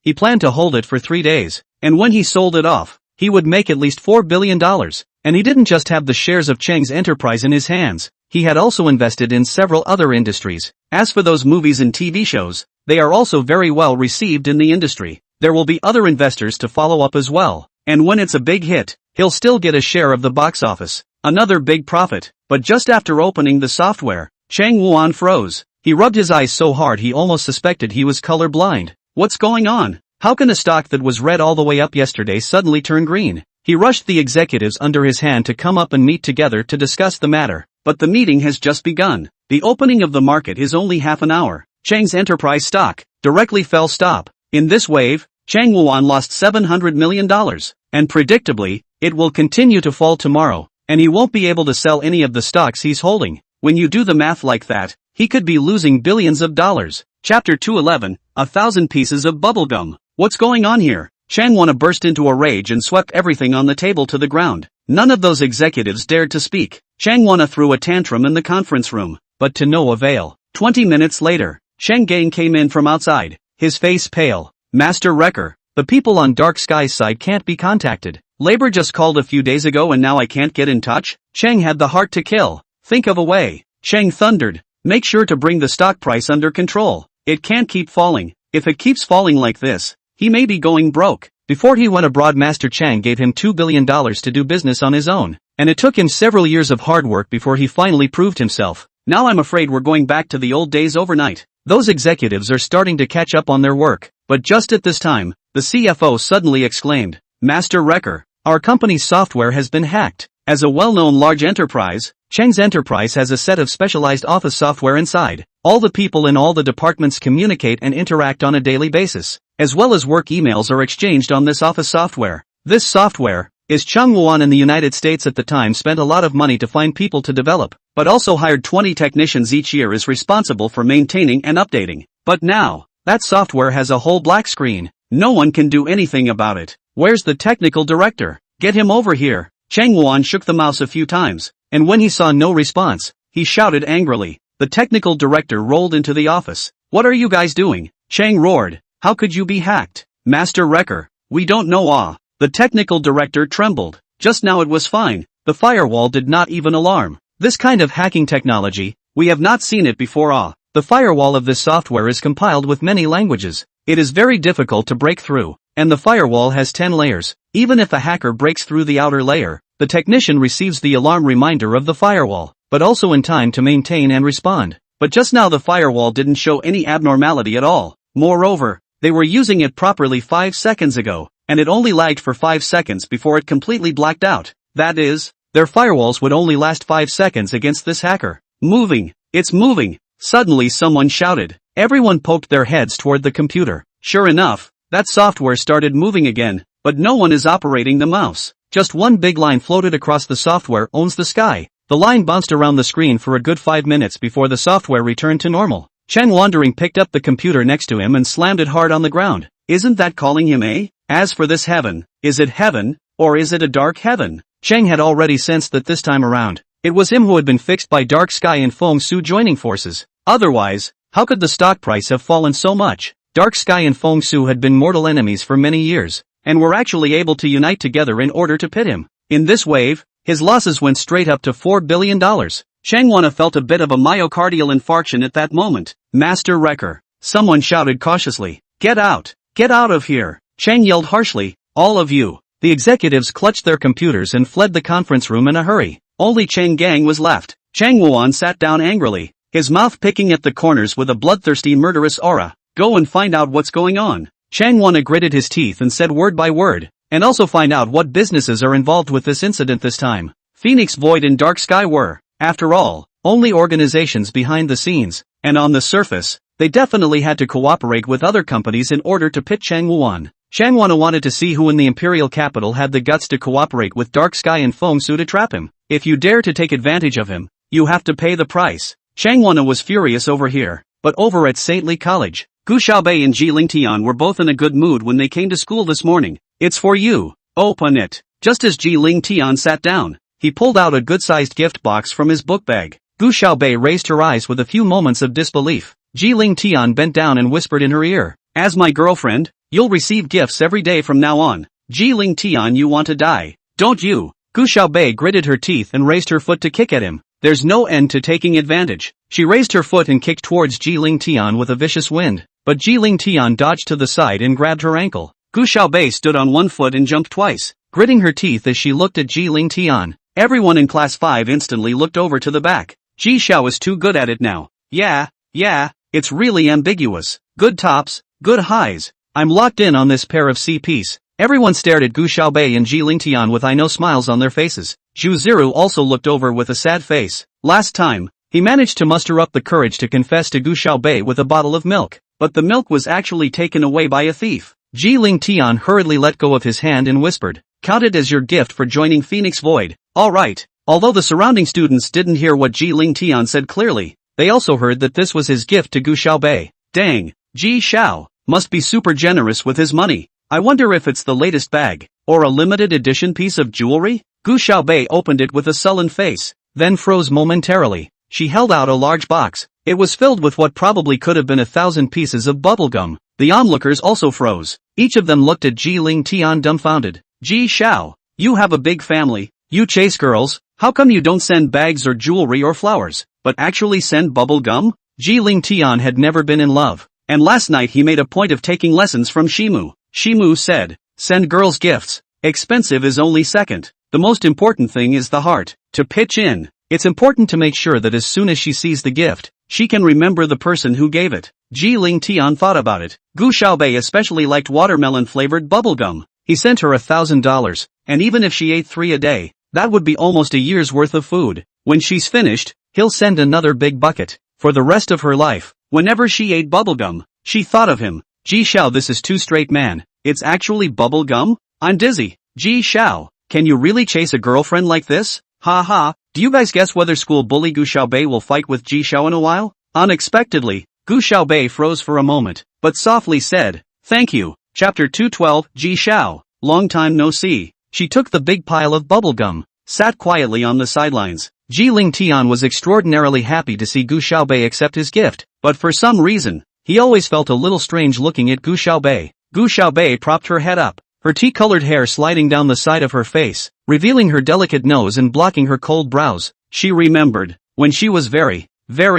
He planned to hold it for 3 days, and when he sold it off, he would make at least $4 billion. And he didn't just have the shares of Chang's enterprise in his hands, he had also invested in several other industries. As for those movies and TV shows, they are also very well received in the industry. There will be other investors to follow up as well, and when it's a big hit, he'll still get a share of the box office. Another big profit. But just after opening the software, Chang Wuan froze. He rubbed his eyes so hard he almost suspected he was color blind. What's going on? How can a stock that was red all the way up yesterday suddenly turn green? He rushed the executives under his hand to come up and meet together to discuss the matter. But the meeting has just begun. The opening of the market is only half an hour. Chang's enterprise stock directly fell stop. In this wave, Chang Wuan lost $700 million. And predictably, it will continue to fall tomorrow. And he won't be able to sell any of the stocks he's holding. When you do the math like that, he could be losing billions of dollars. Chapter 211, 1,000 pieces of bubblegum. What's going on here? Chang Wana burst into a rage and swept everything on the table to the ground. None of those executives dared to speak. Chang Wana threw a tantrum in the conference room, but to no avail. 20 minutes later, Sheng Gang came in from outside, his face pale. Master Wrecker, the people on Dark Sky's side can't be contacted. Labor just called a few days ago and now I can't get in touch? Cheng had the heart to kill. Think of a way. Cheng thundered. Make sure to bring the stock price under control. It can't keep falling. If it keeps falling like this, he may be going broke. Before he went abroad, Master Chang gave him $2 billion to do business on his own. And it took him several years of hard work before he finally proved himself. Now I'm afraid we're going back to the old days overnight. Those executives are starting to catch up on their work. But just at this time, the CFO suddenly exclaimed, Master Wrecker, our company's software has been hacked. As a well-known large enterprise, Cheng's enterprise has a set of specialized office software inside. All the people in all the departments communicate and interact on a daily basis, as well as work emails are exchanged on this office software. This software is Cheng Wuan in the United States at the time spent a lot of money to find people to develop, but also hired 20 technicians each year is responsible for maintaining and updating. But now, that software has a whole black screen. No one can do anything about it. Where's the technical director? Get him over here. Cheng Wuan shook the mouse a few times, and when he saw no response, he shouted angrily. The technical director rolled into the office. What are you guys doing? Cheng roared. How could you be hacked? Master Wrecker, we don't know. The technical director trembled. Just now it was fine. The firewall did not even alarm. This kind of hacking technology, we have not seen it before. The firewall of this software is compiled with many languages. It is very difficult to break through, and the firewall has 10 layers. Even if a hacker breaks through the outer layer, the technician receives the alarm reminder of the firewall, but also in time to maintain and respond. But just now the firewall didn't show any abnormality at all. Moreover, they were using it properly 5 seconds ago, and it only lagged for 5 seconds before it completely blacked out. That is, their firewalls would only last 5 seconds against this hacker. Moving! It's moving! Suddenly someone shouted. Everyone poked their heads toward the computer. Sure enough, that software started moving again, but no one is operating the mouse. Just one big line floated across the software owns the sky. The line bounced around the screen for a good 5 minutes before the software returned to normal. Chen wandering picked up the computer next to him and slammed it hard on the ground. Isn't that calling him eh? As for this heaven, is it heaven, or is it a dark heaven? Cheng had already sensed that this time around, it was him who had been fixed by Dark Sky and Feng Su joining forces. Otherwise, how could the stock price have fallen so much? Dark Sky and Feng Su had been mortal enemies for many years, and were actually able to unite together in order to pit him. In this wave, his losses went straight up to $4 billion. Cheng Wana felt a bit of a myocardial infarction at that moment. Master Wrecker, someone shouted cautiously. Get out! Get out of here! Cheng yelled harshly, all of you. The executives clutched their computers and fled the conference room in a hurry. Only Cheng Gang was left. Cheng Wuan sat down angrily, his mouth picking at the corners with a bloodthirsty murderous aura. Go and find out what's going on. Changwon gritted his teeth and said word by word, and also find out what businesses are involved with this incident this time. Phoenix Void and Dark Sky were, after all, only organizations behind the scenes, and on the surface, they definitely had to cooperate with other companies in order to pit Changwon. Changwon wanted to see who in the imperial capital had the guts to cooperate with Dark Sky and Feng Su to trap him. If you dare to take advantage of him, you have to pay the price. Changwon was furious over here, but over at Saintly College, Gu Xiaobei and Ji Lingtian were both in a good mood when they came to school this morning. It's for you. Open it. Just as Ji Lingtian sat down, he pulled out a good-sized gift box from his book bag. Gu Xiaobei raised her eyes with a few moments of disbelief. Ji Lingtian bent down and whispered in her ear, "As my girlfriend, you'll receive gifts every day from now on. Ji Lingtian, you want to die, don't you?" Gu Xiaobei gritted her teeth and raised her foot to kick at him. There's no end to taking advantage. She raised her foot and kicked towards Ji Lingtian with a vicious wind, but Ji Lingtian dodged to the side and grabbed her ankle. Gu Xiaobei stood on one foot and jumped twice, gritting her teeth as she looked at Ji Lingtian. Everyone in Class 5 instantly looked over to the back. Ji Xiao is too good at it now. Yeah, it's really ambiguous. Good tops, good highs. I'm locked in on this pair of C-piece. Everyone stared at Gu Xiaobei and Ji Lingtian with I know smiles on their faces. Zhu Ziru also looked over with a sad face. Last time, he managed to muster up the courage to confess to Gu Xiaobei with a bottle of milk, but the milk was actually taken away by a thief. Ji Lingtian hurriedly let go of his hand and whispered, "Count it as your gift for joining Phoenix Void." Alright. Although the surrounding students didn't hear what Ji Lingtian said clearly, they also heard that this was his gift to Gu Xiaobei. Dang, Ji Xiao must be super generous with his money. I wonder if it's the latest bag, or a limited edition piece of jewelry? Gu Xiaobei opened it with a sullen face, then froze momentarily. She held out a large box. It was filled with what probably could have been 1,000 pieces of bubblegum. The onlookers also froze. Each of them looked at Ji Lingtian dumbfounded. Ji Xiao, you have a big family. You chase girls. How come you don't send bags or jewelry or flowers, but actually send bubblegum? Ji Lingtian had never been in love, and last night he made a point of taking lessons from Shimu. Shimu said, "Send girls gifts. Expensive is only second. The most important thing is the heart. To pitch in, it's important to make sure that as soon as she sees the gift, she can remember the person who gave it." Ji Lingtian thought about it. Gu Xiaobei especially liked watermelon-flavored bubblegum. He sent her $1,000, and even if she ate 3 a day, that would be almost a year's worth of food. When she's finished, he'll send another big bucket. For the rest of her life, whenever she ate bubblegum, she thought of him. Ji Xiao, this is too straight, man. It's actually bubblegum? I'm dizzy. Ji Xiao, can you really chase a girlfriend like this? Ha ha. Do you guys guess whether school bully Gu Xiaobei will fight with Ji Xiao in a while? Unexpectedly, Gu Xiaobei froze for a moment, but softly said, "Thank you." Chapter 212, Ji Xiao, long time no see. She took the big pile of bubblegum, sat quietly on the sidelines. Ji Lingtian was extraordinarily happy to see Gu Xiaobei accept his gift, but for some reason, he always felt a little strange looking at Gu Xiaobei. Gu Xiaobei propped her head up, her tea-colored hair sliding down the side of her face, revealing her delicate nose and blocking her cold brows. She remembered, when she was very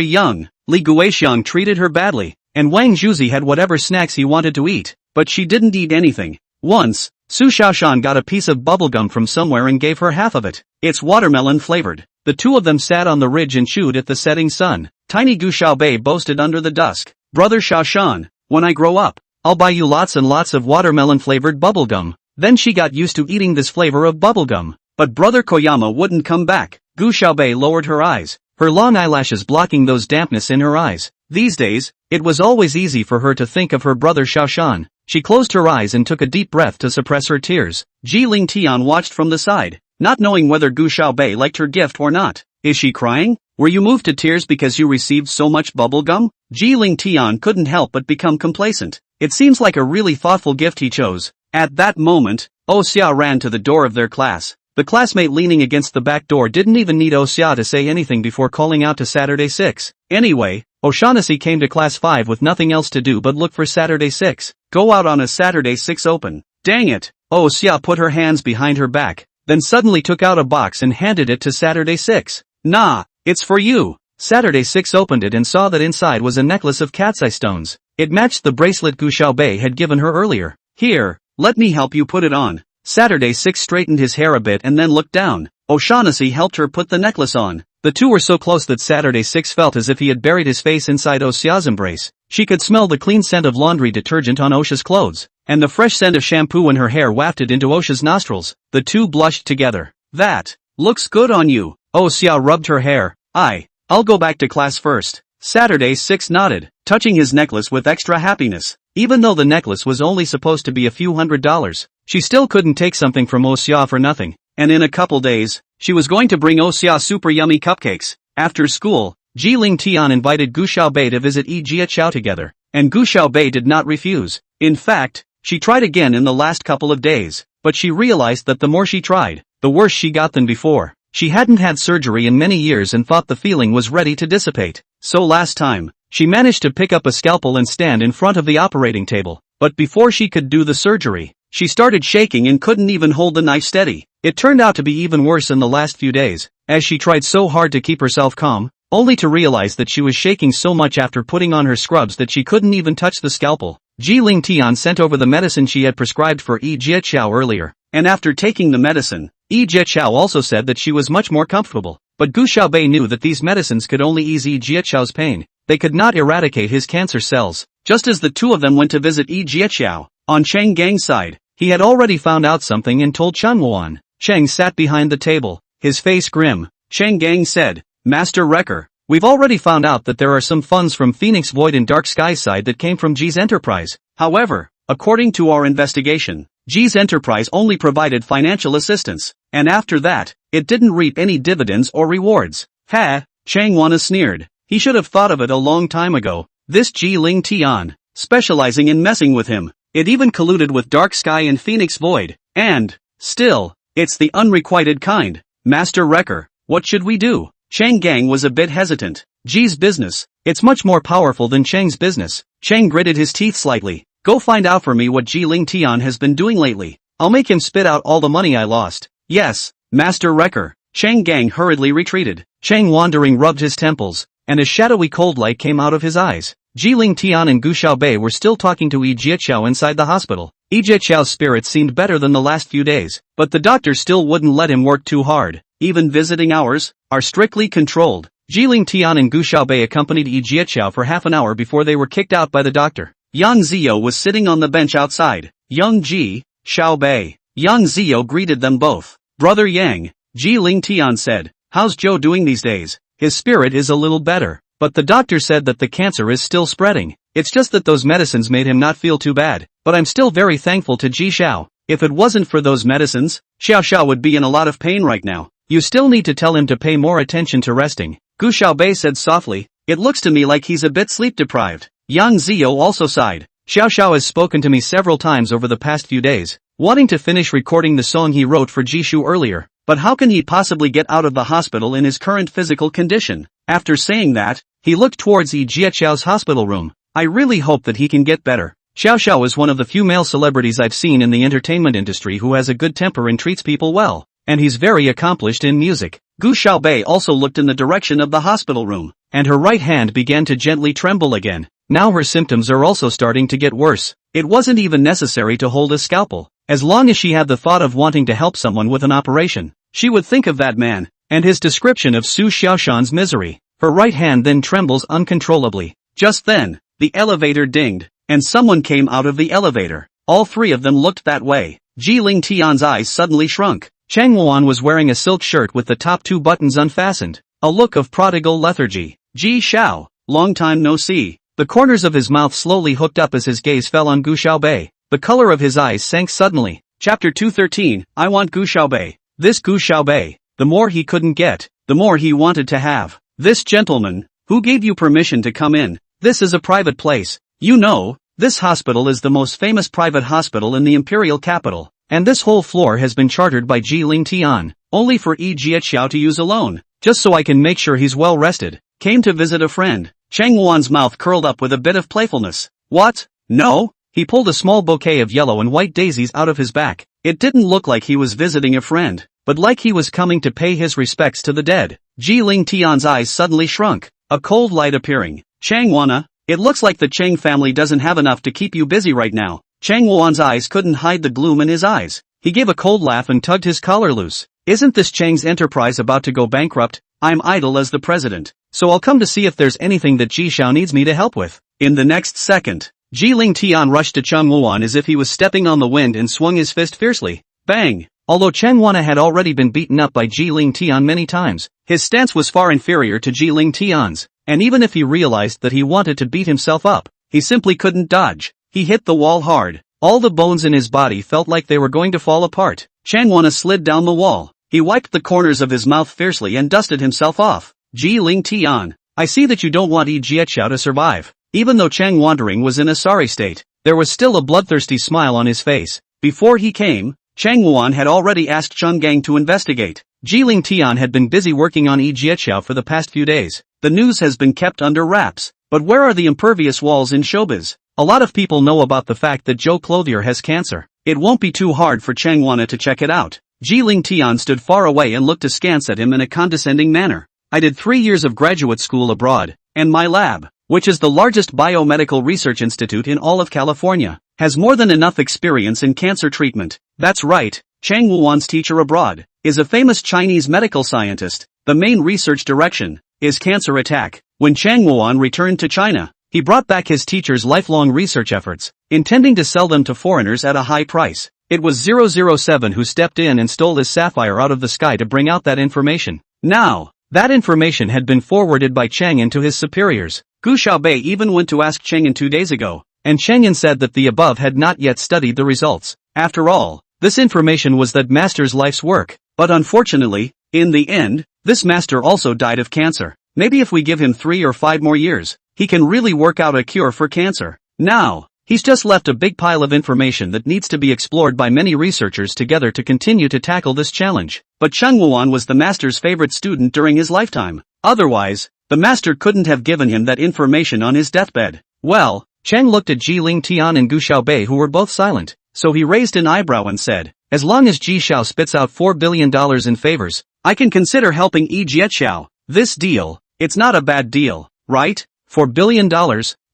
young, Li Guoxiang treated her badly, and Wang Zhuzi had whatever snacks he wanted to eat, but she didn't eat anything. Once, Su Xiaoshan got a piece of bubblegum from somewhere and gave her half of it. It's watermelon flavored. The two of them sat on the ridge and chewed at the setting sun. Tiny Gu Xiaobei boasted under the dusk, "Brother Xiaoshan, when I grow up, I'll buy you lots and lots of watermelon flavored bubblegum." Then she got used to eating this flavor of bubblegum. But Brother Koyama wouldn't come back. Gu Xiaobei lowered her eyes, her long eyelashes blocking those dampness in her eyes. These days, it was always easy for her to think of her brother Xiaoshan. She closed her eyes and took a deep breath to suppress her tears. Ji Lingtian watched from the side, not knowing whether Gu Xiaobei liked her gift or not. Is she crying? Were you moved to tears because you received so much bubblegum? Ji Lingtian couldn't help but become complacent. It seems like a really thoughtful gift he chose. At that moment, Xia ran to the door of their class. The classmate leaning against the back door didn't even need Xia to say anything before calling out to Saturday 6. Anyway, O'Shaughnessy came to class 5 with nothing else to do but look for Saturday 6. Go out on a Saturday 6 open. Dang it. Xia put her hands behind her back, then suddenly took out a box and handed it to Saturday 6. Nah, it's for you. Saturday 6 opened it and saw that inside was a necklace of cat's eye stones. It matched the bracelet Gu Xiaobei had given her earlier. Here, let me help you put it on. Saturday 6 straightened his hair a bit and then looked down. O'Shaughnessy helped her put the necklace on. The two were so close that Saturday 6 felt as if he had buried his face inside Oh Xia's embrace. She could smell the clean scent of laundry detergent on Oh Xia's clothes, and the fresh scent of shampoo when her hair wafted into Oh Xia's nostrils. The two blushed together. That looks good on you. Oh Xia rubbed her hair. I'll go back to class first. Saturday 6 nodded, touching his necklace with extra happiness. Even though the necklace was only supposed to be a few $100s, she still couldn't take something from Oh Xia for nothing. And in a couple days, she was going to bring Oh Xia super yummy cupcakes. After school, Ji Ling Tian invited Gu Xiaobei to visit Yi Jiaqiao together, and Gu Xiaobei did not refuse. In fact, she tried again in the last couple of days, but she realized that the more she tried, the worse she got than before. She hadn't had surgery in many years and thought the feeling was ready to dissipate. So last time, she managed to pick up a scalpel and stand in front of the operating table, but before she could do the surgery, she started shaking and couldn't even hold the knife steady. It turned out to be even worse in the last few days, as she tried so hard to keep herself calm, only to realize that she was shaking so much after putting on her scrubs that she couldn't even touch the scalpel. Ji Ling Tian sent over the medicine she had prescribed for Yi Jiaqiao earlier, and after taking the medicine, Yi Jiaqiao also said that she was much more comfortable, but Gu Xiaobei knew that these medicines could only ease Yi Jiaqiao's pain. They could not eradicate his cancer cells. Just as the two of them went to visit Yi Jiaqiao, on Cheng Gang's side, he had already found out something and told Chen Wuan. Cheng sat behind the table, his face grim. Cheng Gang said, Master Wrecker, we've already found out that there are some funds from Phoenix Void and Dark Sky's side that came from Ji's enterprise. However, according to our investigation, Ji's enterprise only provided financial assistance, and after that, it didn't reap any dividends or rewards. Ha! Cheng Wana sneered. He should have thought of it a long time ago. This Ji Ling Tian, specializing in messing with him. It even colluded with Dark Sky and Phoenix Void. And, still, it's the unrequited kind. Master Wrecker, what should we do? Cheng Gang was a bit hesitant. Ji's business, it's much more powerful than Cheng's business. Cheng gritted his teeth slightly. Go find out for me what Ji Ling Tian has been doing lately. I'll make him spit out all the money I lost. Yes, Master Wrecker. Cheng Gang hurriedly retreated. Cheng wandering rubbed his temples, and a shadowy cold light came out of his eyes. Ji Ling Tian and Gu Xiaobei were still talking to Yi Jiaqiao inside the hospital. Yi Jiaqiao's spirits seemed better than the last few days, but the doctor still wouldn't let him work too hard. Even visiting hours are strictly controlled. Ji Ling Tian and Gu Xiaobei accompanied Yi Jiaqiao for half an hour before they were kicked out by the doctor. Yang Ziyou was sitting on the bench outside. Young Ji, Xiaobei. Yang Ziyou greeted them both. Brother Yang, Ji Ling Tian said, how's Joe doing these days? His spirit is a little better, but the doctor said that the cancer is still spreading. It's just that those medicines made him not feel too bad, but I'm still very thankful to Ji Xiao. If it wasn't for those medicines, Xiao Xiao would be in a lot of pain right now. You still need to tell him to pay more attention to resting. Gu Xiaobei said softly, it looks to me like he's a bit sleep deprived. Yang Ziyou also sighed. Xiao Xiao has spoken to me several times over the past few days, wanting to finish recording the song he wrote for Jishu earlier, but how can he possibly get out of the hospital in his current physical condition? After saying that, he looked towards Yi Jiaqiao's hospital room. I really hope that he can get better. Xiao Xiao is one of the few male celebrities I've seen in the entertainment industry who has a good temper and treats people well, and he's very accomplished in music. Gu Xiaobei also looked in the direction of the hospital room, and her right hand began to gently tremble again. Now her symptoms are also starting to get worse. It wasn't even necessary to hold a scalpel. As long as she had the thought of wanting to help someone with an operation, she would think of that man, and his description of Su Xiaoshan's misery. Her right hand then trembles uncontrollably. Just then, the elevator dinged, and someone came out of the elevator. All three of them looked that way. Ji Ling Tian's eyes suddenly shrunk. Cheng Wuan was wearing a silk shirt with the top two buttons unfastened, a look of prodigal lethargy. Ji Xiao, long time no see. The corners of his mouth slowly hooked up as his gaze fell on Gu Xiaobei. The color of his eyes sank suddenly. Chapter 213, I want Gu Xiaobei. This Gu Xiaobei, the more he couldn't get, the more he wanted to have. This gentleman, who gave you permission to come in? This is a private place. You know, this hospital is the most famous private hospital in the imperial capital, and this whole floor has been chartered by Ji Ling Tian, only for Yi Jiaqiao to use alone, just so I can make sure he's well rested. Came to visit a friend. Cheng Wuan's mouth curled up with a bit of playfulness. What? No? He pulled a small bouquet of yellow and white daisies out of his back. It didn't look like he was visiting a friend, but like he was coming to pay his respects to the dead. Ji Ling Tian's eyes suddenly shrunk, a cold light appearing. Cheng Wana, it looks like the Cheng family doesn't have enough to keep you busy right now. Cheng Wuan's eyes couldn't hide the gloom in his eyes. He gave a cold laugh and tugged his collar loose. Isn't this Cheng's enterprise about to go bankrupt? I'm idle as the president. So I'll come to see if there's anything that Ji Xiao needs me to help with. In the next second, Ji Ling Tian rushed to Cheng Wuan as if he was stepping on the wind and swung his fist fiercely. Bang! Although Cheng Wuan had already been beaten up by Ji Ling Tian many times, his stance was far inferior to Ji Ling Tian's, and even if he realized that he wanted to beat himself up, he simply couldn't dodge. He hit the wall hard. All the bones in his body felt like they were going to fall apart. Cheng Wuan slid down the wall. He wiped the corners of his mouth fiercely and dusted himself off. Ji Ling Tian, I see that you don't want Yi Jiaqiao to survive. Even though Cheng Wandering was in a sorry state, there was still a bloodthirsty smile on his face. Before he came, Cheng Wuan had already asked Cheng Gang to investigate. Ji Ling Tian had been busy working on Yi Jiaqiao for the past few days. The news has been kept under wraps. But where are the impervious walls in showbiz? A lot of people know about the fact that Joe Clothier has cancer. It won't be too hard for Cheng Wana to check it out. Ji Ling Tian stood far away and looked askance at him in a condescending manner. I did 3 years of graduate school abroad, and my lab, which is the largest biomedical research institute in all of California, has more than enough experience in cancer treatment. That's right, Cheng Wuan's teacher abroad is a famous Chinese medical scientist. The main research direction is cancer attack. When Cheng Wuan returned to China, he brought back his teacher's lifelong research efforts, intending to sell them to foreigners at a high price. It was 007 who stepped in and stole his sapphire out of the sky to bring out that information. Now, that information had been forwarded by Chang'an to his superiors. Gu Xiaobei even went to ask Chang'an 2 days ago, and Chang'an said that the above had not yet studied the results. After all, this information was that master's life's work. But unfortunately, in the end, this master also died of cancer. Maybe if we give him 3 or 5 more years, he can really work out a cure for cancer. Now, he's just left a big pile of information that needs to be explored by many researchers together to continue to tackle this challenge. But Cheng Wuan was the master's favorite student during his lifetime. Otherwise, the master couldn't have given him that information on his deathbed. Well, Cheng looked at Ji Ling Tian and Gu Xiaobei, who were both silent, so he raised an eyebrow and said, as long as Ji Xiao spits out $4 billion in favors, I can consider helping Yi Jiaqiao. This deal, it's not a bad deal, right? $4 billion,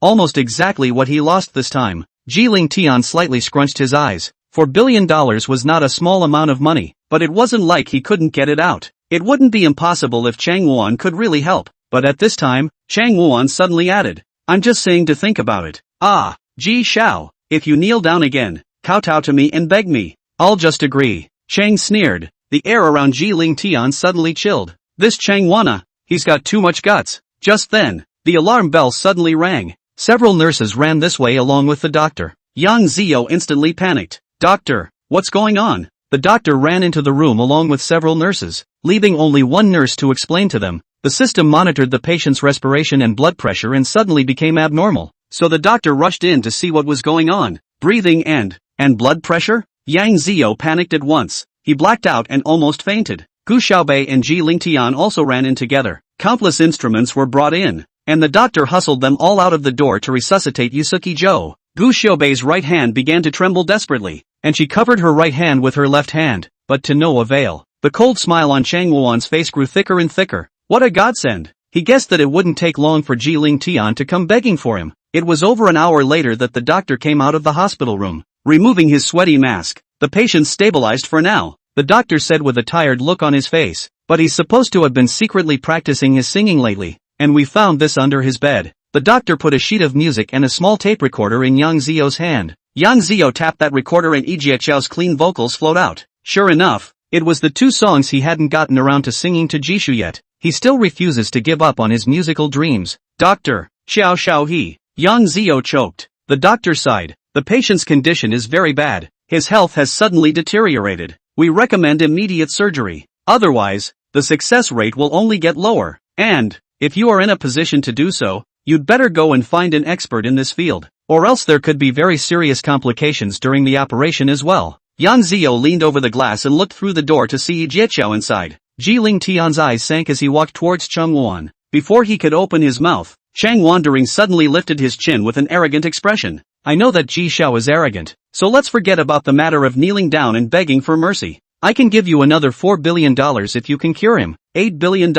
almost exactly what he lost this time. Ji Ling Tian slightly scrunched his eyes. $4 billion was not a small amount of money, but it wasn't like he couldn't get it out. It wouldn't be impossible if Cheng Wuan could really help. But at this time, Cheng Wuan suddenly added, I'm just saying to think about it. Ah, Ji Xiao, if you kneel down again, kowtow to me and beg me, I'll just agree. Cheng sneered. The air around Ji Ling Tian suddenly chilled. This Cheng Wana, he's got too much guts. Just then, the alarm bell suddenly rang. Several nurses ran this way along with the doctor. Yang Zio instantly panicked. Doctor, what's going on? The doctor ran into the room along with several nurses, leaving only one nurse to explain to them. The system monitored the patient's respiration and blood pressure and suddenly became abnormal. So the doctor rushed in to see what was going on. Breathing and blood pressure? Yang Zio panicked at once. He blacked out and almost fainted. Gu Xiaobei and Ji Ling Tian also ran in together. Countless instruments were brought in, and the doctor hustled them all out of the door to resuscitate Yusuke Zhou. Gu Xiaobei's right hand began to tremble desperately, and she covered her right hand with her left hand, but to no avail. The cold smile on Cheng Wuan's face grew thicker and thicker. What a godsend! He guessed that it wouldn't take long for Ji Ling Tian to come begging for him. It was over an hour later that the doctor came out of the hospital room, removing his sweaty mask. The patient stabilized for now, the doctor said with a tired look on his face, but he's supposed to have been secretly practicing his singing lately, and we found this under his bed. The doctor put a sheet of music and a small tape recorder in Yang Zio's hand. Yang Zio tapped that recorder and Yi Jiaqiao's clean vocals flowed out. Sure enough, it was the 2 songs he hadn't gotten around to singing to Jishu yet. He still refuses to give up on his musical dreams. Doctor, Xiao Xiao He. Yang Zio choked. The doctor sighed. The patient's condition is very bad. His health has suddenly deteriorated. We recommend immediate surgery. Otherwise, the success rate will only get lower. And, if you are in a position to do so, you'd better go and find an expert in this field, or else there could be very serious complications during the operation as well. Yang Zio leaned over the glass and looked through the door to see Jiaqiao inside. Ji Ling Tian's eyes sank as he walked towards Cheng Wuan. Before he could open his mouth, Cheng Wandering suddenly lifted his chin with an arrogant expression. I know that Ji Xiao is arrogant, so let's forget about the matter of kneeling down and begging for mercy. I can give you another $4 billion if you can cure him. $8 billion.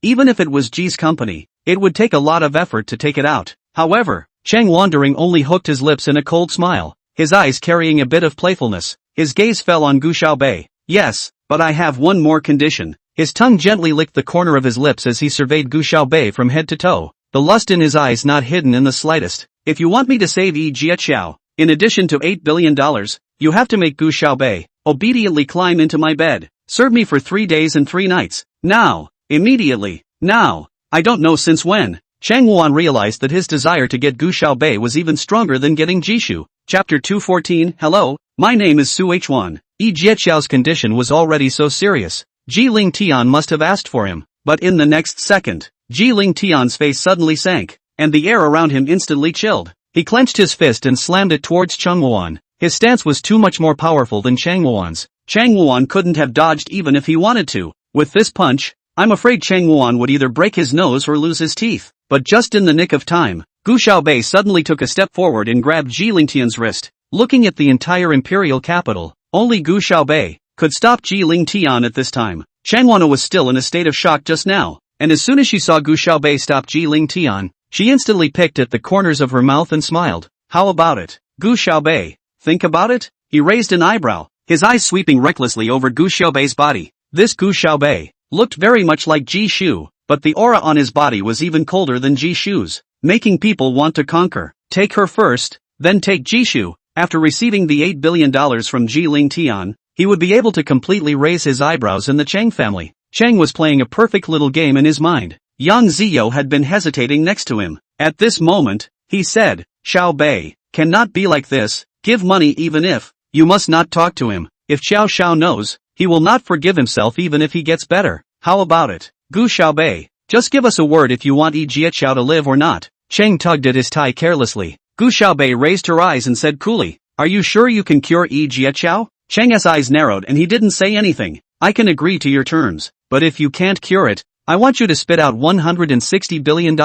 Even if it was Ji's company, it would take a lot of effort to take it out. However, Cheng Wandering only hooked his lips in a cold smile, his eyes carrying a bit of playfulness. His gaze fell on Gu Xiaobei. Yes, but I have one more condition. His tongue gently licked the corner of his lips as he surveyed Gu Xiaobei from head to toe, the lust in his eyes not hidden in the slightest. If you want me to save Yi Jiaqiao, in addition to $8 billion, you have to make Gu Xiaobei obediently climb into my bed. Serve me for 3 days and 3 nights. Now. Immediately. Now. I don't know since when. Chang Wuan realized that his desire to get Gu Xiaobei was even stronger than getting Jishu. Chapter 214. Hello, my name is Su H1. Yi Jiaqiao's condition was already so serious. Ji Ling Tian must have asked for him, but in the next second, Ji Ling Tian's face suddenly sank, and the air around him instantly chilled. He clenched his fist and slammed it towards Chang Wuan. His stance was too much more powerful than Chang Wuan's. Chang Wuan couldn't have dodged even if he wanted to. With this punch, I'm afraid Chang Wuan would either break his nose or lose his teeth. But just in the nick of time, Gu Xiaobei suddenly took a step forward and grabbed Ji Lingtian's wrist. Looking at the entire imperial capital, only Gu Xiaobei could stop Ji Lingtian at this time. Chang Wuan was still in a state of shock just now, and as soon as she saw Gu Xiaobei stop Ji Lingtian, she instantly picked at the corners of her mouth and smiled. How about it, Gu Xiaobei? Think about it? He raised an eyebrow, his eyes sweeping recklessly over Gu Xiaobei's body. This Gu Xiaobei looked very much like Ji Shu, but the aura on his body was even colder than Ji Shu's, making people want to conquer. Take her first, then take Ji Shu. After receiving the $8 billion from Ji Lingtian, he would be able to completely raise his eyebrows in the Chang family. Chang was playing a perfect little game in his mind. Yang Ziyo had been hesitating next to him. At this moment, he said, Xiaobei, cannot be like this, give money even if, you must not talk to him. If Xiao Xiao knows, he will not forgive himself even if he gets better. How about it, Gu Xiaobei? Just give us a word if you want Yi Jiaqiao to live or not. Chang tugged at his tie carelessly. Gu Xiaobei raised her eyes and said coolly, are you sure you can cure Yi Jiaqiao? Chang's eyes narrowed and he didn't say anything. I can agree to your terms, but if you can't cure it, I want you to spit out $160 billion,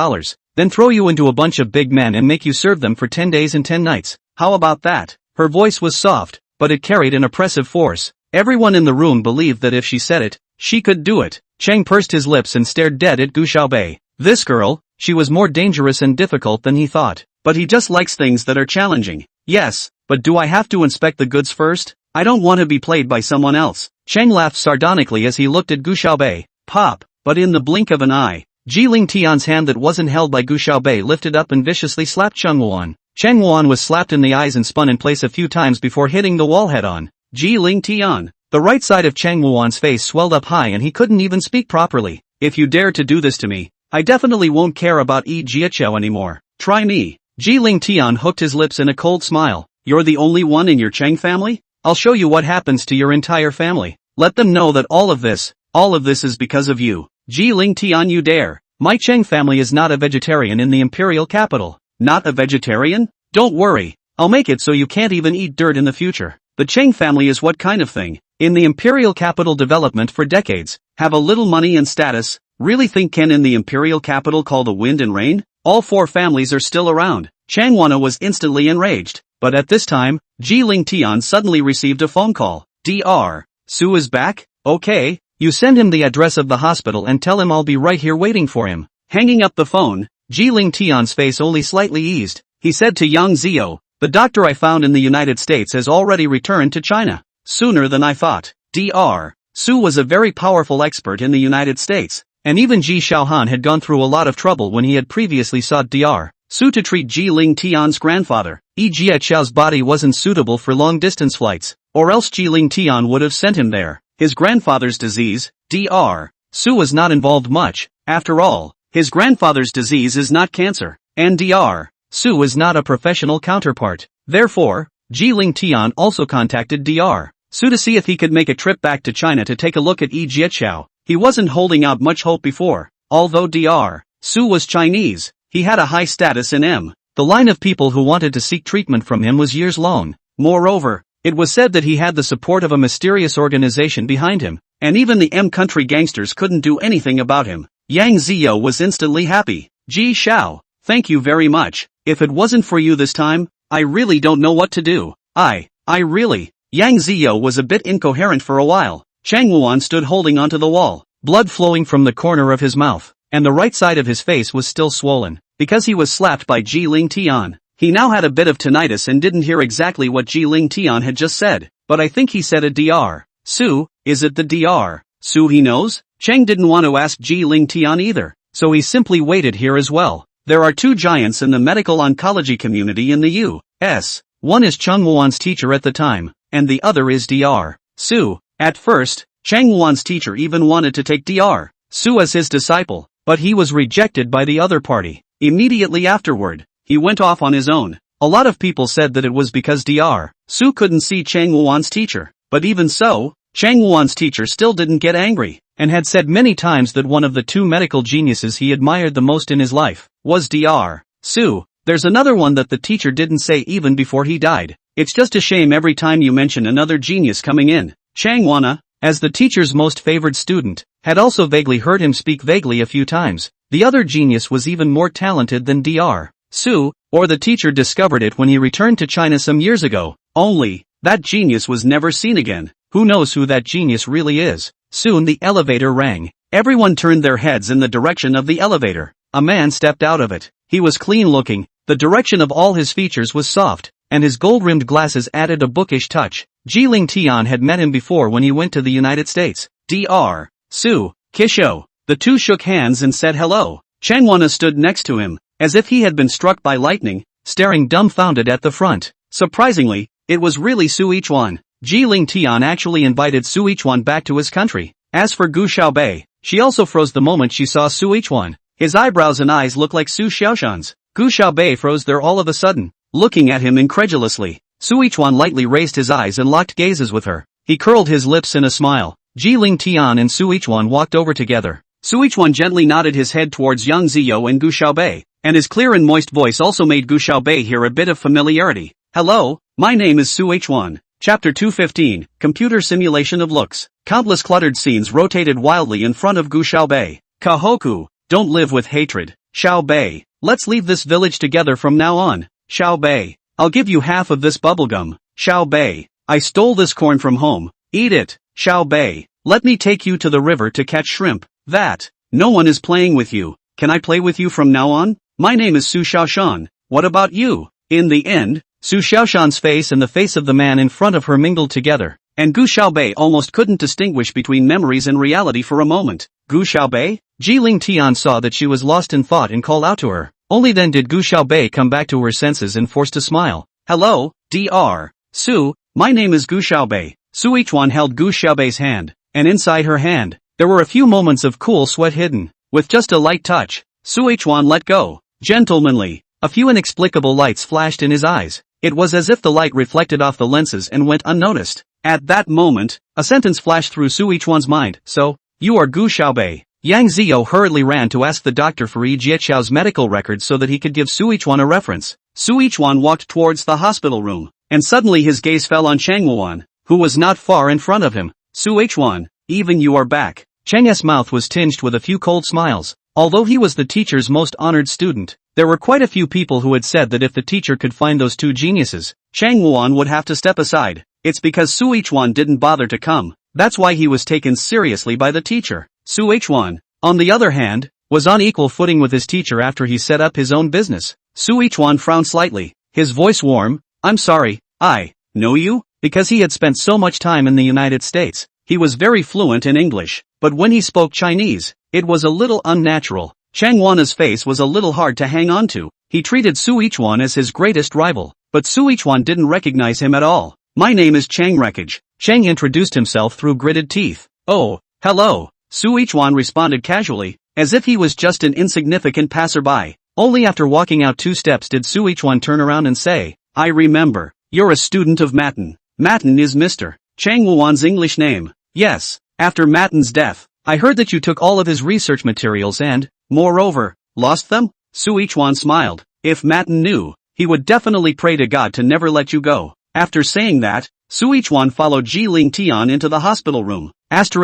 then throw you into a bunch of big men and make you serve them for 10 days and 10 nights. How about that? Her voice was soft, but it carried an oppressive force. Everyone in the room believed that if she said it, she could do it. Chang pursed his lips and stared dead at Gu Xiaobei. This girl, she was more dangerous and difficult than he thought. But he just likes things that are challenging. Yes, but do I have to inspect the goods first? I don't want to be played by someone else. Chang laughed sardonically as he looked at Gu Xiaobei. Pop, but in the blink of an eye, Ji Lingtian's hand that wasn't held by Gu Xiaobei lifted up and viciously slapped Chang Wuan. Chang Wuan was slapped in the eyes and spun in place a few times before hitting the wall head-on. Ji Lingtian. The right side of Chang Wuan's face swelled up high and he couldn't even speak properly. If you dare to do this to me, I definitely won't care about Yi Jiaqiao anymore. Try me. Ji Lingtian hooked his lips in a cold smile. You're the only one in your Chang family? I'll show you what happens to your entire family. Let them know that all of this is because of you. Ji Lingtian, you dare. My Chang family is not a vegetarian in the imperial capital. Not a vegetarian? Don't worry. I'll make it so you can't even eat dirt in the future. The Chang family is what kind of thing? In the imperial capital development for decades, have a little money and status, really think can in the imperial capital call the wind and rain? All 4 families are still around. Chang Wana was instantly enraged, but at this time, Ji Lingtian suddenly received a phone call. Dr. Su is back? Okay, you send him the address of the hospital and tell him I'll be right here waiting for him. Hanging up the phone, Ji Lingtian's face only slightly eased. He said to Yang Ziyo, the doctor I found in the United States has already returned to China. Sooner than I thought. Dr. Su was a very powerful expert in the United States, and even Ji Xiaohan had gone through a lot of trouble when he had previously sought Dr. Su to treat Ji Lingtian's grandfather. Yi Jiaqiao's body wasn't suitable for long-distance flights, or else Ji Lingtian would have sent him there. His grandfather's disease, Dr. Su was not involved much. After all, his grandfather's disease is not cancer, and Dr. Su is not a professional counterpart. Therefore, Ji Lingtian also contacted Dr. Su to see if he could make a trip back to China to take a look at Yi Jiaqiao. He wasn't holding out much hope before. Although Dr. Su was Chinese, he had a high status in M. The line of people who wanted to seek treatment from him was years long. Moreover, it was said that he had the support of a mysterious organization behind him, and even the M country gangsters couldn't do anything about him. Yang Ziyo was instantly happy. Ji Xiao, thank you very much. If it wasn't for you this time, I really don't know what to do. I really. Yang Ziyo was a bit incoherent for a while. Chang Wuan stood holding onto the wall, blood flowing from the corner of his mouth, and the right side of his face was still swollen, because he was slapped by Ji Lingtian. He now had a bit of tinnitus and didn't hear exactly what Ji Lingtian had just said, but I think he said a Dr. Su. Is it the Dr. Su he knows? Cheng didn't want to ask Ji Ling Tian either, so he simply waited here as well. There are two giants in the medical oncology community in the U.S. One is Cheng Wuan's teacher at the time, and the other is Dr. Su. At first, Cheng Wuan's teacher even wanted to take Dr. Su as his disciple, but he was rejected by the other party. Immediately afterward, he went off on his own. A lot of people said that it was because Dr. Su couldn't see Cheng Wuan's teacher, but even so, Cheng Wuan's teacher still didn't get angry, and had said many times that one of the two medical geniuses he admired the most in his life was Dr. Su. There's another one that the teacher didn't say even before he died. It's just a shame every time you mention another genius coming in. Chang Wana, as the teacher's most favored student, had also vaguely heard him speak vaguely a few times. The other genius was even more talented than Dr. Su, or the teacher discovered it when he returned to China some years ago. Only, that genius was never seen again. Who knows who that genius really is? Soon the elevator rang. Everyone turned their heads in the direction of the elevator. A man stepped out of it. He was clean-looking, the direction of all his features was soft, and his gold-rimmed glasses added a bookish touch. Ji Ling Tian had met him before when he went to the United States. Dr. Su, Kisho. The two shook hands and said hello. Cheng Wana stood next to him, as if he had been struck by lightning, staring dumbfounded at the front. Surprisingly, it was really Su Ichuan. Ji Ling Tian actually invited Su Ichuan back to his country. As for Gu Xiaobei, she also froze the moment she saw Su Ichuan. His eyebrows and eyes looked like Su Xiaoshan's. Gu Xiaobei froze there all of a sudden, looking at him incredulously. Su Ichuan lightly raised his eyes and locked gazes with her. He curled his lips in a smile. Ji Ling Tian and Su Ichuan walked over together. Su Ichuan gently nodded his head towards Yang Ziyo and Gu Xiaobei, and his clear and moist voice also made Gu Xiaobei hear a bit of familiarity. Hello, my name is Su Ichuan. Chapter 215, Computer Simulation of Looks. Countless cluttered scenes rotated wildly in front of Gu Xiaobei. Kahoku, don't live with hatred. Xiaobei, let's leave this village together from now on. Xiaobei, I'll give you half of this bubblegum. Xiaobei, I stole this corn from home. Eat it. Xiaobei, let me take you to the river to catch shrimp. That, no one is playing with you. Can I play with you from now on? My name is Su Xiaoshan. What about you? In the end, Su Xiaoshan's face and the face of the man in front of her mingled together, and Gu Xiaobei almost couldn't distinguish between memories and reality for a moment. Gu Xiaobei? Ji Ling Tian saw that she was lost in thought and called out to her. Only then did Gu Xiaobei come back to her senses and forced a smile. Hello, Dr. Su, my name is Gu Xiaobei. Su Ichuan held Gu Xiaobei's hand, and inside her hand, there were a few moments of cool sweat hidden. With just a light touch, Su Ichuan let go. Gentlemanly, a few inexplicable lights flashed in his eyes. It was as if the light reflected off the lenses and went unnoticed. At that moment, a sentence flashed through Su Ichuan's mind. So, you are Gu Xiaobei. Yang Ziyo hurriedly ran to ask the doctor for Yi Jiechao's medical records so that he could give Su Ichuan a reference. Su Ichuan walked towards the hospital room, and suddenly his gaze fell on Cheng Wuan, who was not far in front of him. Su Ichuan, even you are back. Cheng's mouth was tinged with a few cold smiles. Although he was the teacher's most honored student, there were quite a few people who had said that if the teacher could find those two geniuses, Cheng Wuan would have to step aside. It's because Su Ichuan didn't bother to come. That's why he was taken seriously by the teacher. Su Ichuan, on the other hand, was on equal footing with his teacher after he set up his own business. Su Ichuan frowned slightly, his voice warm. I'm sorry, I know you? Because he had spent so much time in the United States, he was very fluent in English, but when he spoke Chinese, it was a little unnatural. Cheng Wana's face was a little hard to hang on to. He treated Su Ichuan as his greatest rival, but Su Ichuan didn't recognize him at all. My name is Cheng Wreckage. Cheng introduced himself through gritted teeth. Oh, hello. Su Ichuan responded casually, as if he was just an insignificant passerby. Only after walking out 2 steps did Su Ichuan turn around and say, I remember, you're a student of Matten. Matten is Mr. Cheng Wuan's English name. Yes, after Matten's death, I heard that you took all of his research materials and, moreover, lost them? Su Ichuan smiled. If Matten knew, he would definitely pray to God to never let you go. After saying that, Su Ichuan followed Ji Ling Tian into the hospital room. Cheng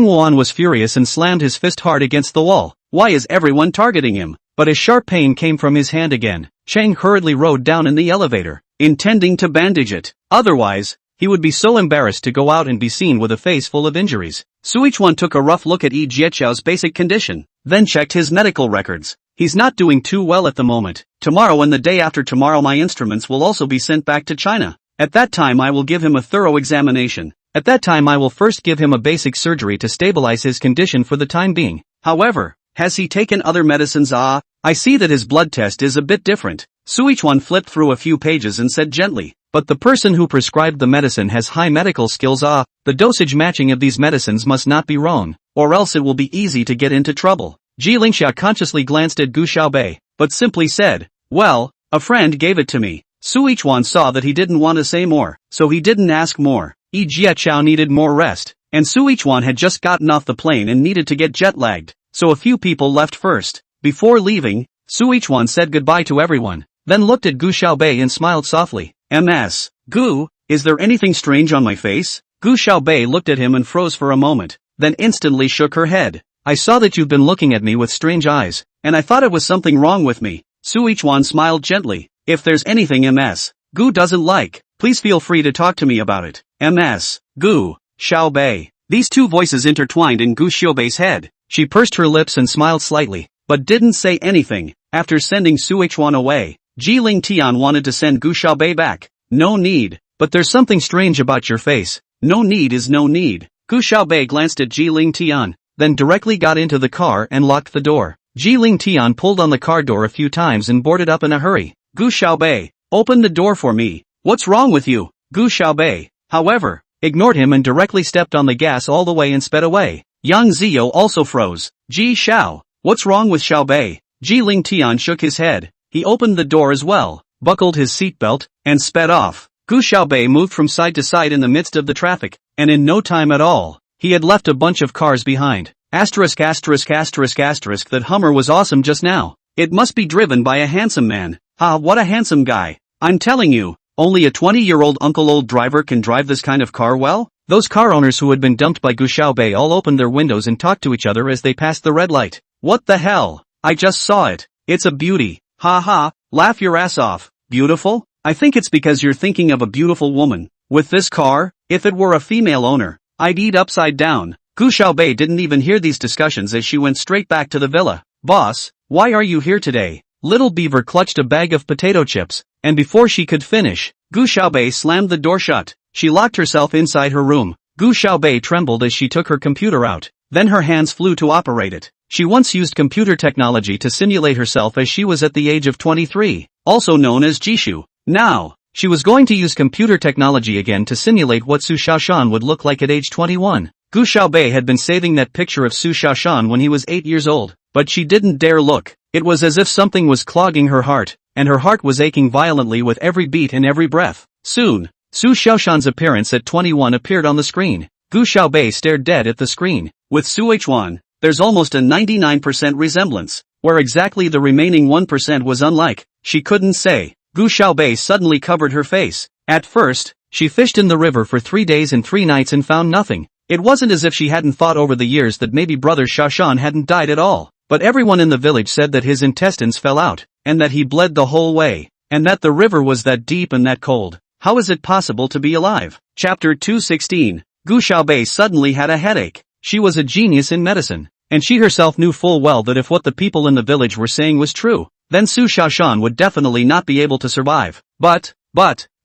Wuan was furious and slammed his fist hard against the wall. Why is everyone targeting him? But a sharp pain came from his hand again. Cheng hurriedly rode down in the elevator, intending to bandage it. Otherwise, he would be so embarrassed to go out and be seen with a face full of injuries. Su Ichuan took a rough look at Yi Jiechao's basic condition, then checked his medical records. He's not doing too well at the moment. Tomorrow and the day after tomorrow my instruments will also be sent back to China. At that time I will give him a thorough examination. At that time I will first give him a basic surgery to stabilize his condition for the time being. However, has he taken other medicines? I see that his blood test is a bit different. Suichuan flipped through a few pages and said gently, but the person who prescribed the medicine has high medical skills. The dosage matching of these medicines must not be wrong, or else it will be easy to get into trouble. Ji Lingxia consciously glanced at Gu Xiaobei, but simply said, well, a friend gave it to me. Suichuan saw that he didn't want to say more, so he didn't ask more. Jia Chao needed more rest, and Suichuan had just gotten off the plane and needed to get jet-lagged, so a few people left first. Before leaving, Suichuan said goodbye to everyone, then looked at Gu Xiaobei and smiled softly. Ms. Gu, is there anything strange on my face? Gu Xiaobei looked at him and froze for a moment, then instantly shook her head. I saw that you've been looking at me with strange eyes, and I thought it was something wrong with me. Suichuan smiled gently. If there's anything Ms. Gu doesn't like, please feel free to talk to me about it. Ms. Gu, Xiaobei. These two voices intertwined in Gu Xiaobei's head. She pursed her lips and smiled slightly, but didn't say anything. After sending Suichuan away, Ji Ling Tian wanted to send Gu Xiaobei back. No need, but there's something strange about your face. No need is no need. Gu Xiaobei glanced at Ji Ling Tian, then directly got into the car and locked the door. Ji Ling Tian pulled on the car door a few times and boarded up in a hurry. Gu Xiaobei, open the door for me. What's wrong with you? Gu Xiaobei, however, ignored him and directly stepped on the gas all the way and sped away. Yang Ziyou also froze. Ji Xiao, what's wrong with Xiaobei? Ji Ling Tian shook his head. He opened the door as well, buckled his seatbelt, and sped off. Gu Xiaobei moved from side to side in the midst of the traffic, and in no time at all, he had left a bunch of cars behind. That Hummer was awesome just now. It must be driven by a handsome man. What a handsome guy. I'm telling you, only a 20-year-old old driver can drive this kind of car well? Those car owners who had been dumped by Gu Xiaobei all opened their windows and talked to each other as they passed the red light. What the hell? I just saw it. It's a beauty. Laugh your ass off. Beautiful? I think it's because you're thinking of a beautiful woman. With this car, if it were a female owner, I'd eat upside down. Gu Xiaobei didn't even hear these discussions as she went straight back to the villa. Boss, why are you here today? Little Beaver clutched a bag of potato chips, and before she could finish, Gu Xiaobei slammed the door shut. She locked herself inside her room. Gu Xiaobei trembled as she took her computer out, then her hands flew to operate it. She once used computer technology to simulate herself as she was at the age of 23, also known as Jishu. Now, she was going to use computer technology again to simulate what Su Xiaoshan would look like at age 21. Gu Xiaobei had been saving that picture of Su Xiaoshan when he was 8 years old, but she didn't dare look. It was as if something was clogging her heart, and her heart was aching violently with every beat and every breath. Soon, Su Xiaoshan's appearance at 21 appeared on the screen. Gu Xiaobei stared dead at the screen. With Suichuan, there's almost a 99% resemblance. Where exactly the remaining 1% was unlike, she couldn't say. Gu Xiaobei suddenly covered her face. At first, she fished in the river for 3 days and 3 nights and found nothing. It wasn't as if she hadn't thought over the years that maybe brother Xiaoshan hadn't died at all. But everyone in the village said that his intestines fell out, and that he bled the whole way, and that the river was that deep and that cold. How is it possible to be alive? Chapter 216. Gu Xiaobei suddenly had a headache. She was a genius in medicine, and she herself knew full well that if what the people in the village were saying was true, then Su Xiaoshan would definitely not be able to survive. But,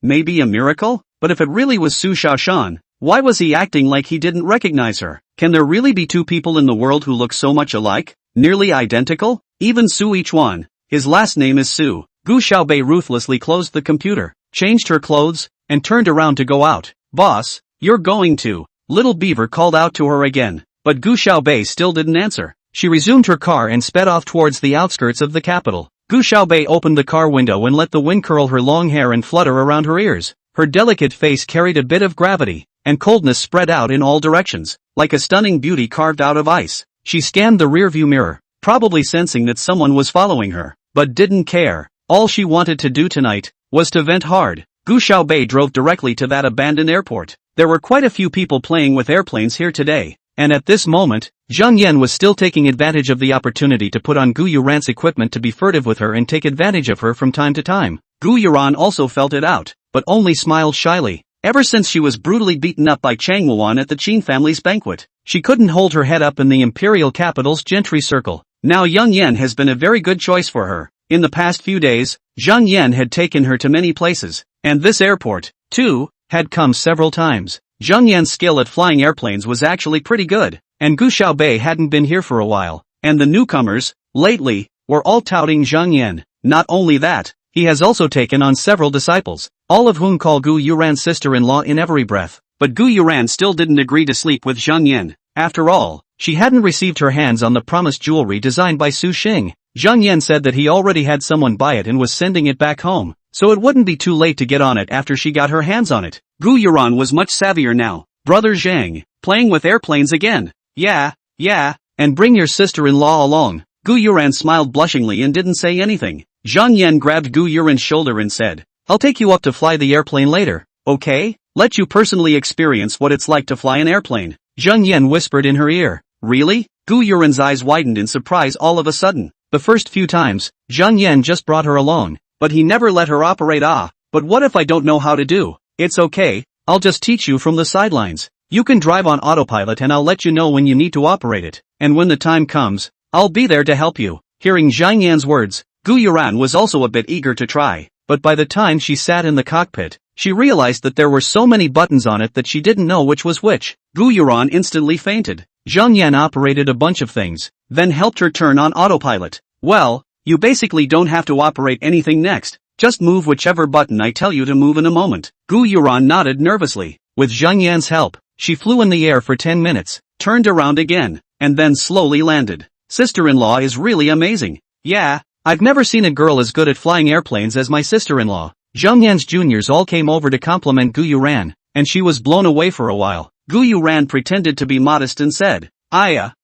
maybe a miracle? But if it really was Su Xiaoshan, why was he acting like he didn't recognize her? Can there really be two people in the world who look so much alike? Nearly identical? Even Suichuan. His last name is Su. Gu Xiaobei ruthlessly closed the computer, changed her clothes, and turned around to go out. Boss, you're going to. Little Beaver called out to her again, but Gu Xiaobei still didn't answer. She resumed her car and sped off towards the outskirts of the capital. Gu Xiaobei opened the car window and let the wind curl her long hair and flutter around her ears. Her delicate face carried a bit of gravity, and coldness spread out in all directions, like a stunning beauty carved out of ice. She scanned the rearview mirror, probably sensing that someone was following her, but didn't care. All she wanted to do tonight was to vent hard. Gu Xiaobei drove directly to that abandoned airport. There were quite a few people playing with airplanes here today, and at this moment, Zhang Yan was still taking advantage of the opportunity to put on Gu Yuran's equipment to be furtive with her and take advantage of her from time to time. Gu Yuran also felt it out, but only smiled shyly. Ever since she was brutally beaten up by Chang Wuan at the Qin family's banquet, she couldn't hold her head up in the imperial capital's gentry circle. Now Yang Yan has been a very good choice for her. In the past few days, Zhang Yan had taken her to many places, and this airport, too, had come several times. Zhang Yan's skill at flying airplanes was actually pretty good, and Gu Xiaobei hadn't been here for a while, and the newcomers, lately, were all touting Zhang Yan. Not only that, he has also taken on several disciples, all of whom call Gu Yuran's sister-in-law in every breath. But Gu Yuran still didn't agree to sleep with Zhang Yan. After all, she hadn't received her hands on the promised jewelry designed by Su Xing. Zhang Yan said that he already had someone buy it and was sending it back home, so it wouldn't be too late to get on it after she got her hands on it. Gu Yuran was much savvier now. Brother Zhang, playing with airplanes again. Yeah, and bring your sister-in-law along. Gu Yuran smiled blushingly and didn't say anything. Zhang Yan grabbed Gu Yuran's shoulder and said, I'll take you up to fly the airplane later, okay? Let you personally experience what it's like to fly an airplane. Zhang Yan whispered in her ear. Really? Gu Yuran's eyes widened in surprise all of a sudden. The first few times, Zhang Yan just brought her along, but he never let her operate. But what if I don't know how to do? It's okay, I'll just teach you from the sidelines. You can drive on autopilot and I'll let you know when you need to operate it, and when the time comes, I'll be there to help you. Hearing Zhang Yan's words, Gu Yuran was also a bit eager to try, but by the time she sat in the cockpit, she realized that there were so many buttons on it that she didn't know which was which. Gu Yuran instantly fainted. Zhang Yan operated a bunch of things, then helped her turn on autopilot. Well, you basically don't have to operate anything next, just move whichever button I tell you to move in a moment. Gu Yuran nodded nervously. With Zhang Yan's help, she flew in the air for 10 minutes, turned around again, and then slowly landed. Sister-in-law is really amazing. Yeah, I've never seen a girl as good at flying airplanes as my sister-in-law. Zhang Yan's juniors all came over to compliment Gu Yuran, and she was blown away for a while. Gu Yuran pretended to be modest and said,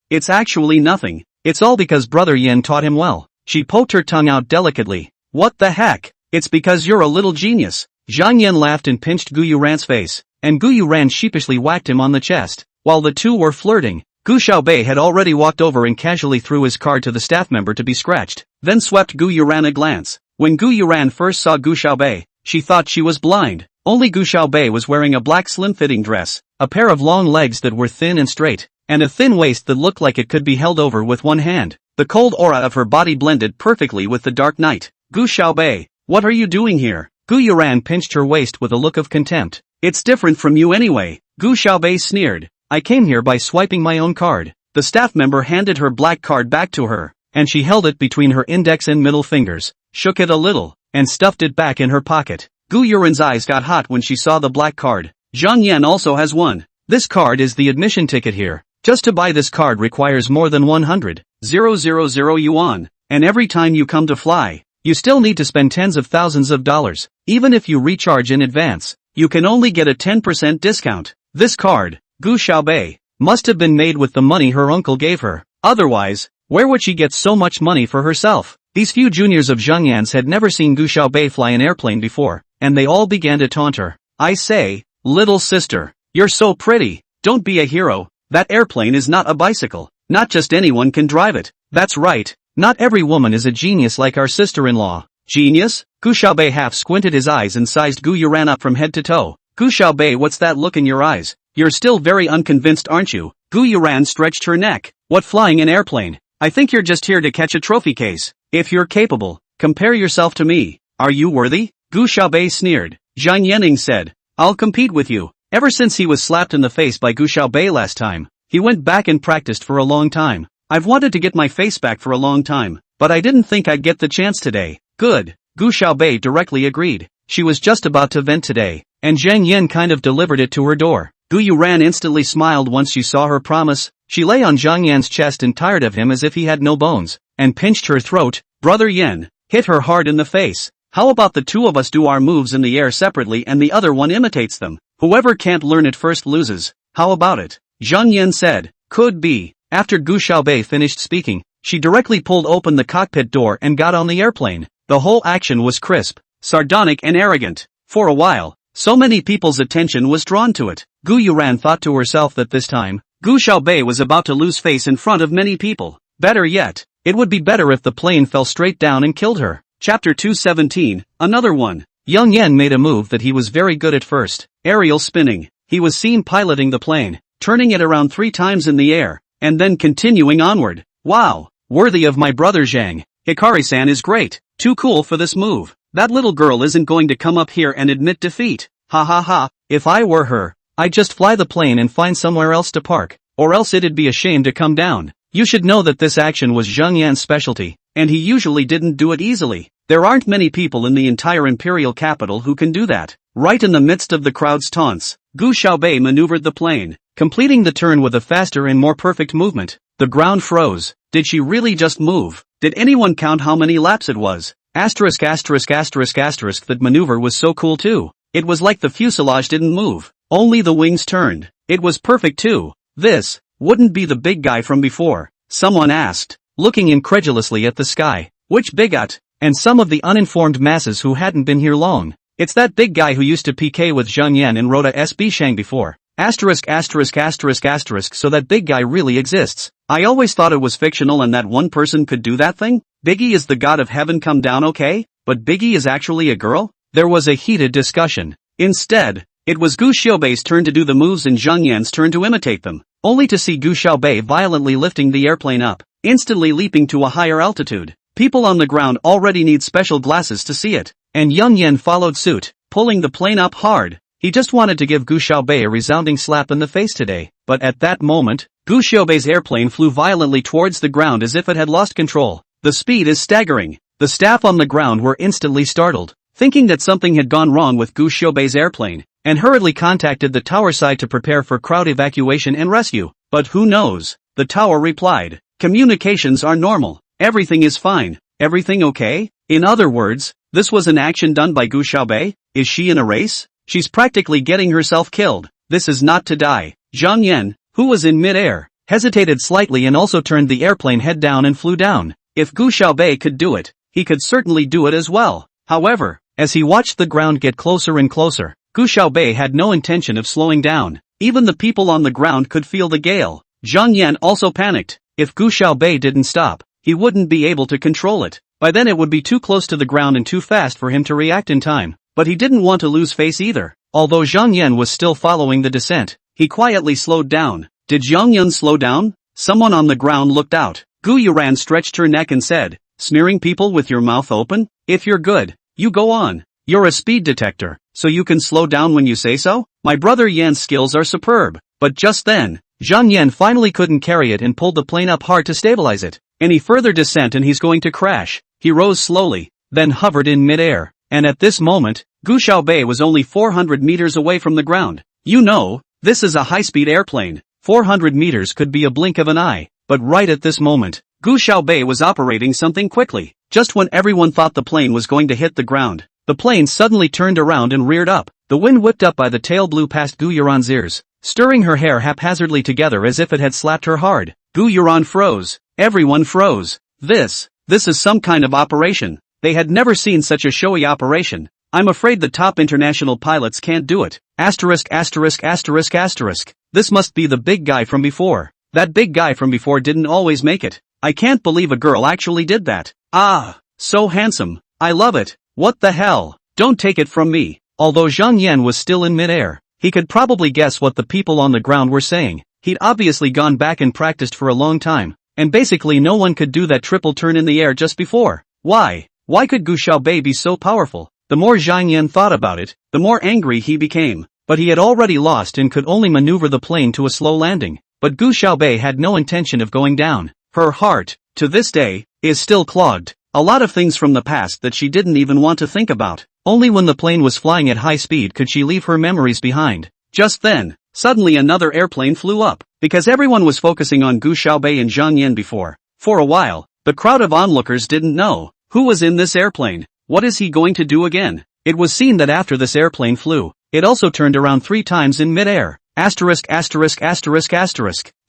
it's actually nothing. It's all because Brother Yin taught him well. She poked her tongue out delicately. What the heck? It's because you're a little genius. Zhang Yan laughed and pinched Gu Yuran's face, and Gu Yuran sheepishly whacked him on the chest. While the two were flirting, Gu Xiaobei had already walked over and casually threw his card to the staff member to be scratched, then swept Gu Yuran a glance. When Gu Yuran first saw Gu Xiaobei, she thought she was blind. Only Gu Xiaobei was wearing a black slim-fitting dress, a pair of long legs that were thin and straight, and a thin waist that looked like it could be held over with one hand. The cold aura of her body blended perfectly with the dark night. Gu Xiaobei, what are you doing here? Gu Yuran pinched her waist with a look of contempt. It's different from you anyway. Gu Xiaobei sneered. I came here by swiping my own card. The staff member handed her black card back to her, and she held it between her index and middle fingers, shook it a little, and stuffed it back in her pocket. Gu Yuran's eyes got hot when she saw the black card. Zhang Yan also has one. This card is the admission ticket here. Just to buy this card requires more than 100,000 yuan, and every time you come to fly, you still need to spend tens of thousands of dollars. Even if you recharge in advance, you can only get a 10% discount. This card, Gu Xiaobei, must have been made with the money her uncle gave her. Otherwise, where would she get so much money for herself? These few juniors of Zhang Yan's had never seen Gu Xiaobei fly an airplane before, and they all began to taunt her. I say, little sister, you're so pretty, don't be a hero. That airplane is not a bicycle. Not just anyone can drive it. That's right, not every woman is a genius like our sister-in-law. Genius? Gu Xiaobei half squinted his eyes and sized Gu Yuran up from head to toe. Gu Xiaobei, what's that look in your eyes? You're still very unconvinced, aren't you? Gu Yuran stretched her neck. What, flying an airplane? I think you're just here to catch a trophy case. If you're capable, compare yourself to me. Are you worthy? Gu Xiaobei sneered. Zhang Yanning said, I'll compete with you. Ever since he was slapped in the face by Gu Xiaobei last time, he went back and practiced for a long time. I've wanted to get my face back for a long time, but I didn't think I'd get the chance today. Good. Gu Xiaobei directly agreed. She was just about to vent today, and Zhang Yan kind of delivered it to her door. Gu Yuran instantly smiled once she saw her promise. She lay on Zhang Yan's chest and tired of him as if he had no bones, and pinched her throat. Brother Yan hit her hard in the face. How about the two of us do our moves in the air separately and the other one imitates them? Whoever can't learn it first loses. How about it? Zhang Yan said. Could be. After Gu Xiaobei finished speaking, she directly pulled open the cockpit door and got on the airplane. The whole action was crisp, sardonic and arrogant. For a while, so many people's attention was drawn to it. Gu Yuran thought to herself that this time, Gu Xiaobei was about to lose face in front of many people. Better yet, it would be better if the plane fell straight down and killed her. Chapter 217, another one. Yang Yan made a move that he was very good at first, aerial spinning. He was seen piloting the plane, turning it around 3 times in the air, and then continuing onward. Wow, worthy of my brother Zhang. Hikari-san is great, too cool for this move. That little girl isn't going to come up here and admit defeat. Ha ha ha, if I were her, I'd just fly the plane and find somewhere else to park, or else it'd be a shame to come down. You should know that this action was Zhang Yan's specialty, and he usually didn't do it easily. There aren't many people in the entire imperial capital who can do that. Right in the midst of the crowd's taunts, Gu Xiaobei maneuvered the plane, completing the turn with a faster and more perfect movement. The ground froze. Did she really just move? Did anyone count how many laps it was? That maneuver was so cool too. It was like the fuselage didn't move, only the wings turned. It was perfect too. This wouldn't be the big guy from before, someone asked, looking incredulously at the sky. Which bigot? And some of the uninformed masses who hadn't been here long. It's that big guy who used to PK with Zhang Yan and Rhoda SB Shang before. So that big guy really exists. I always thought it was fictional and that one person could do that thing? Biggie is the god of heaven come down, okay? But Biggie is actually a girl? There was a heated discussion. Instead, it was Gu Xiaobei's turn to do the moves and Zhang Yan's turn to imitate them, only to see Gu Xiaobei violently lifting the airplane up, instantly leaping to a higher altitude. People on the ground already need special glasses to see it, and Yang Yan followed suit, pulling the plane up hard. He just wanted to give Gu Xiaobei a resounding slap in the face today, but at that moment, Gu Xiaobei's airplane flew violently towards the ground as if it had lost control. The speed is staggering. The staff on the ground were instantly startled, thinking that something had gone wrong with Gu Xiaobei's airplane, and hurriedly contacted the tower side to prepare for crowd evacuation and rescue. But who knows? The tower replied, "Communications are normal. Everything is fine. Everything okay?" In other words, this was an action done by Gu Xiaobei? Is she in a race? She's practically getting herself killed. This is not to die. Zhang Yan, who was in mid-air, hesitated slightly and also turned the airplane head down and flew down. If Gu Xiaobei could do it, he could certainly do it as well. However, as he watched the ground get closer and closer, Gu Xiaobei had no intention of slowing down. Even the people on the ground could feel the gale. Zhang Yan also panicked. If Gu Xiaobei didn't stop, he wouldn't be able to control it. By then it would be too close to the ground and too fast for him to react in time. But he didn't want to lose face either. Although Zhang Yan was still following the descent, he quietly slowed down. Did Zhang Yan slow down? Someone on the ground looked out. Gu Yuran stretched her neck and said, "Smearing people with your mouth open? If you're good, you go on. You're a speed detector, so you can slow down when you say so? My brother Yan's skills are superb." But just then, Zhang Yan finally couldn't carry it and pulled the plane up hard to stabilize it. Any further descent and he's going to crash. He rose slowly, then hovered in mid-air. And at this moment, Gu Xiaobei was only 400 meters away from the ground. You know, this is a high-speed airplane. 400 meters could be a blink of an eye. But right at this moment, Gu Xiaobei was operating something quickly. Just when everyone thought the plane was going to hit the ground, the plane suddenly turned around and reared up. The wind whipped up by the tail blew past Gu Yuran's ears, stirring her hair haphazardly together as if it had slapped her hard. Gu Yuran froze. Everyone froze. This is some kind of operation. They had never seen such a showy operation. I'm afraid the top international pilots can't do it. This must be the big guy from before. That big guy from before didn't always make it. I can't believe a girl actually did that. Ah, so handsome. I love it. What the hell? Don't take it from me. Although Zhang Yan was still in mid-air, he could probably guess what the people on the ground were saying. He'd obviously gone back and practiced for a long time, and basically no one could do that triple turn in the air just before. Why? Why could Gu Xiaobei be so powerful? The more Zhang Yan thought about it, the more angry he became. But he had already lost and could only maneuver the plane to a slow landing. But Gu Xiaobei had no intention of going down. Her heart, to this day, is still clogged. A lot of things from the past that she didn't even want to think about. Only when the plane was flying at high speed could she leave her memories behind. Just then, suddenly another airplane flew up. Because everyone was focusing on Gu Xiaobei and Zhang Yan before. For a while, the crowd of onlookers didn't know who was in this airplane. What is he going to do again? It was seen that after this airplane flew, it also turned around 3 times in mid-air.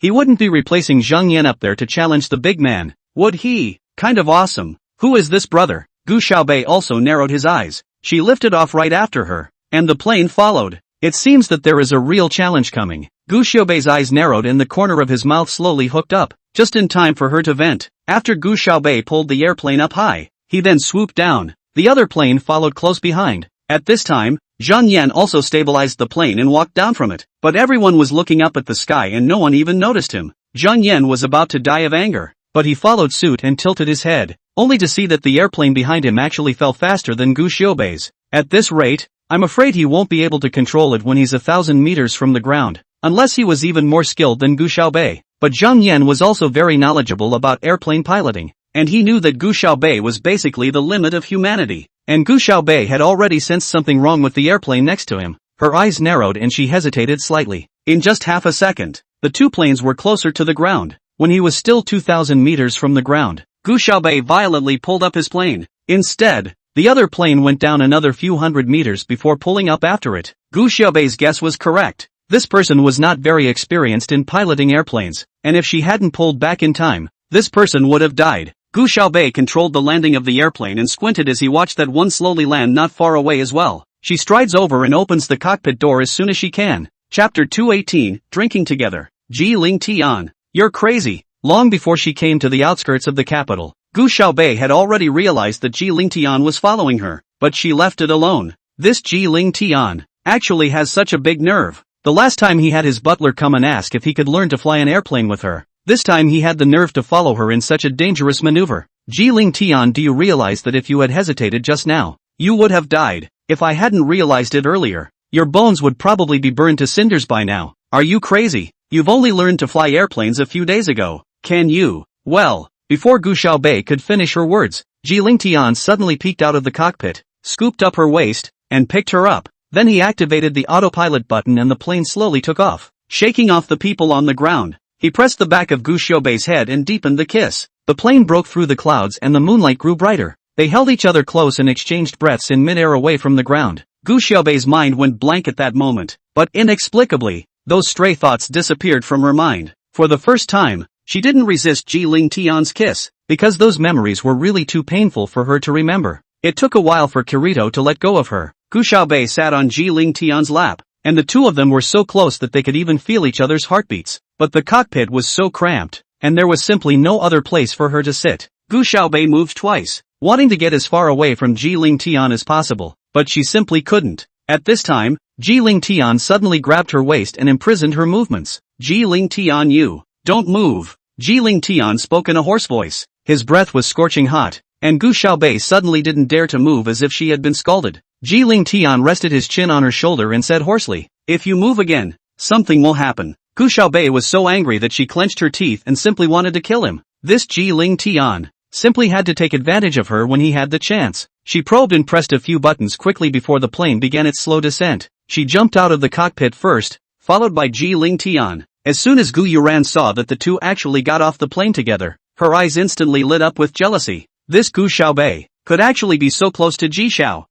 He wouldn't be replacing Zhang Yan up there to challenge the big man, would he? Kind of awesome. Who is this brother? Gu Xiaobei also narrowed his eyes. She lifted off right after her, and the plane followed. It seems that there is a real challenge coming. Gu Xiaobei's eyes narrowed and the corner of his mouth slowly hooked up, just in time for her to vent. After Gu Xiaobei pulled the airplane up high, he then swooped down. The other plane followed close behind. At this time, Zhang Yan also stabilized the plane and walked down from it. But everyone was looking up at the sky and no one even noticed him. Zhang Yan was about to die of anger, but he followed suit and tilted his head, only to see that the airplane behind him actually fell faster than Gu Xiaobei's. At this rate, I'm afraid he won't be able to control it when he's 1,000 meters from the ground, unless he was even more skilled than Gu Xiaobei. But Zhang Yan was also very knowledgeable about airplane piloting, and he knew that Gu Xiaobei was basically the limit of humanity. And Gu Xiaobei had already sensed something wrong with the airplane next to him. Her eyes narrowed and she hesitated slightly. In just half a second, the two planes were closer to the ground. When he was still 2,000 meters from the ground, Gu Xiaobei violently pulled up his plane. Instead, the other plane went down another few hundred meters before pulling up after it. Gu Xiaobei's guess was correct. This person was not very experienced in piloting airplanes, and if she hadn't pulled back in time, this person would have died. Gu Xiaobei controlled the landing of the airplane and squinted as he watched that one slowly land not far away as well. She strides over and opens the cockpit door as soon as she can. Chapter 218, Drinking Together. Ji Ling Tian. You're crazy. Long before she came to the outskirts of the capital, Gu Xiaobei had already realized that Ji Ling Tian was following her, but she left it alone. This Ji Ling Tian actually has such a big nerve. The last time he had his butler come and ask if he could learn to fly an airplane with her. This time he had the nerve to follow her in such a dangerous maneuver. Ji Ling Tian, do you realize that if you had hesitated just now, you would have died? If I hadn't realized it earlier, your bones would probably be burned to cinders by now. Are you crazy? You've only learned to fly airplanes a few days ago. Can you? Well, before Gu Xiaobei could finish her words, Ji Ling Tian suddenly peeked out of the cockpit, scooped up her waist, and picked her up. Then he activated the autopilot button and the plane slowly took off, shaking off the people on the ground. He pressed the back of Gu Xiaobei's head and deepened the kiss. The plane broke through the clouds and the moonlight grew brighter. They held each other close and exchanged breaths in midair away from the ground. Gu Xiaobei's mind went blank at that moment, but inexplicably, those stray thoughts disappeared from her mind. For the first time, she didn't resist Ji Ling Tian's kiss, because those memories were really too painful for her to remember. It took a while for Kirito to let go of her. Gu Xiaobei sat on Ji Ling Tian's lap, and the two of them were so close that they could even feel each other's heartbeats. But the cockpit was so cramped, and there was simply no other place for her to sit. Gu Xiaobei moved twice, wanting to get as far away from Ji Ling Tian as possible, but she simply couldn't. At this time, Ji Ling Tian suddenly grabbed her waist and imprisoned her movements. Ji Ling Tian, you don't move. Ji Ling Tian spoke in a hoarse voice. His breath was scorching hot, and Gu Xiaobei suddenly didn't dare to move as if she had been scalded. Ji Ling Tian rested his chin on her shoulder and said hoarsely, "If you move again, something will happen." Gu Xiaobei was so angry that she clenched her teeth and simply wanted to kill him. This Ji Ling Tian simply had to take advantage of her when he had the chance. She probed and pressed a few buttons quickly before the plane began its slow descent. She jumped out of the cockpit first, followed by Ji Ling Tian. As soon as Gu Yuran saw that the two actually got off the plane together, her eyes instantly lit up with jealousy. This Gu Xiaobei could actually be so close to Ji Xiao.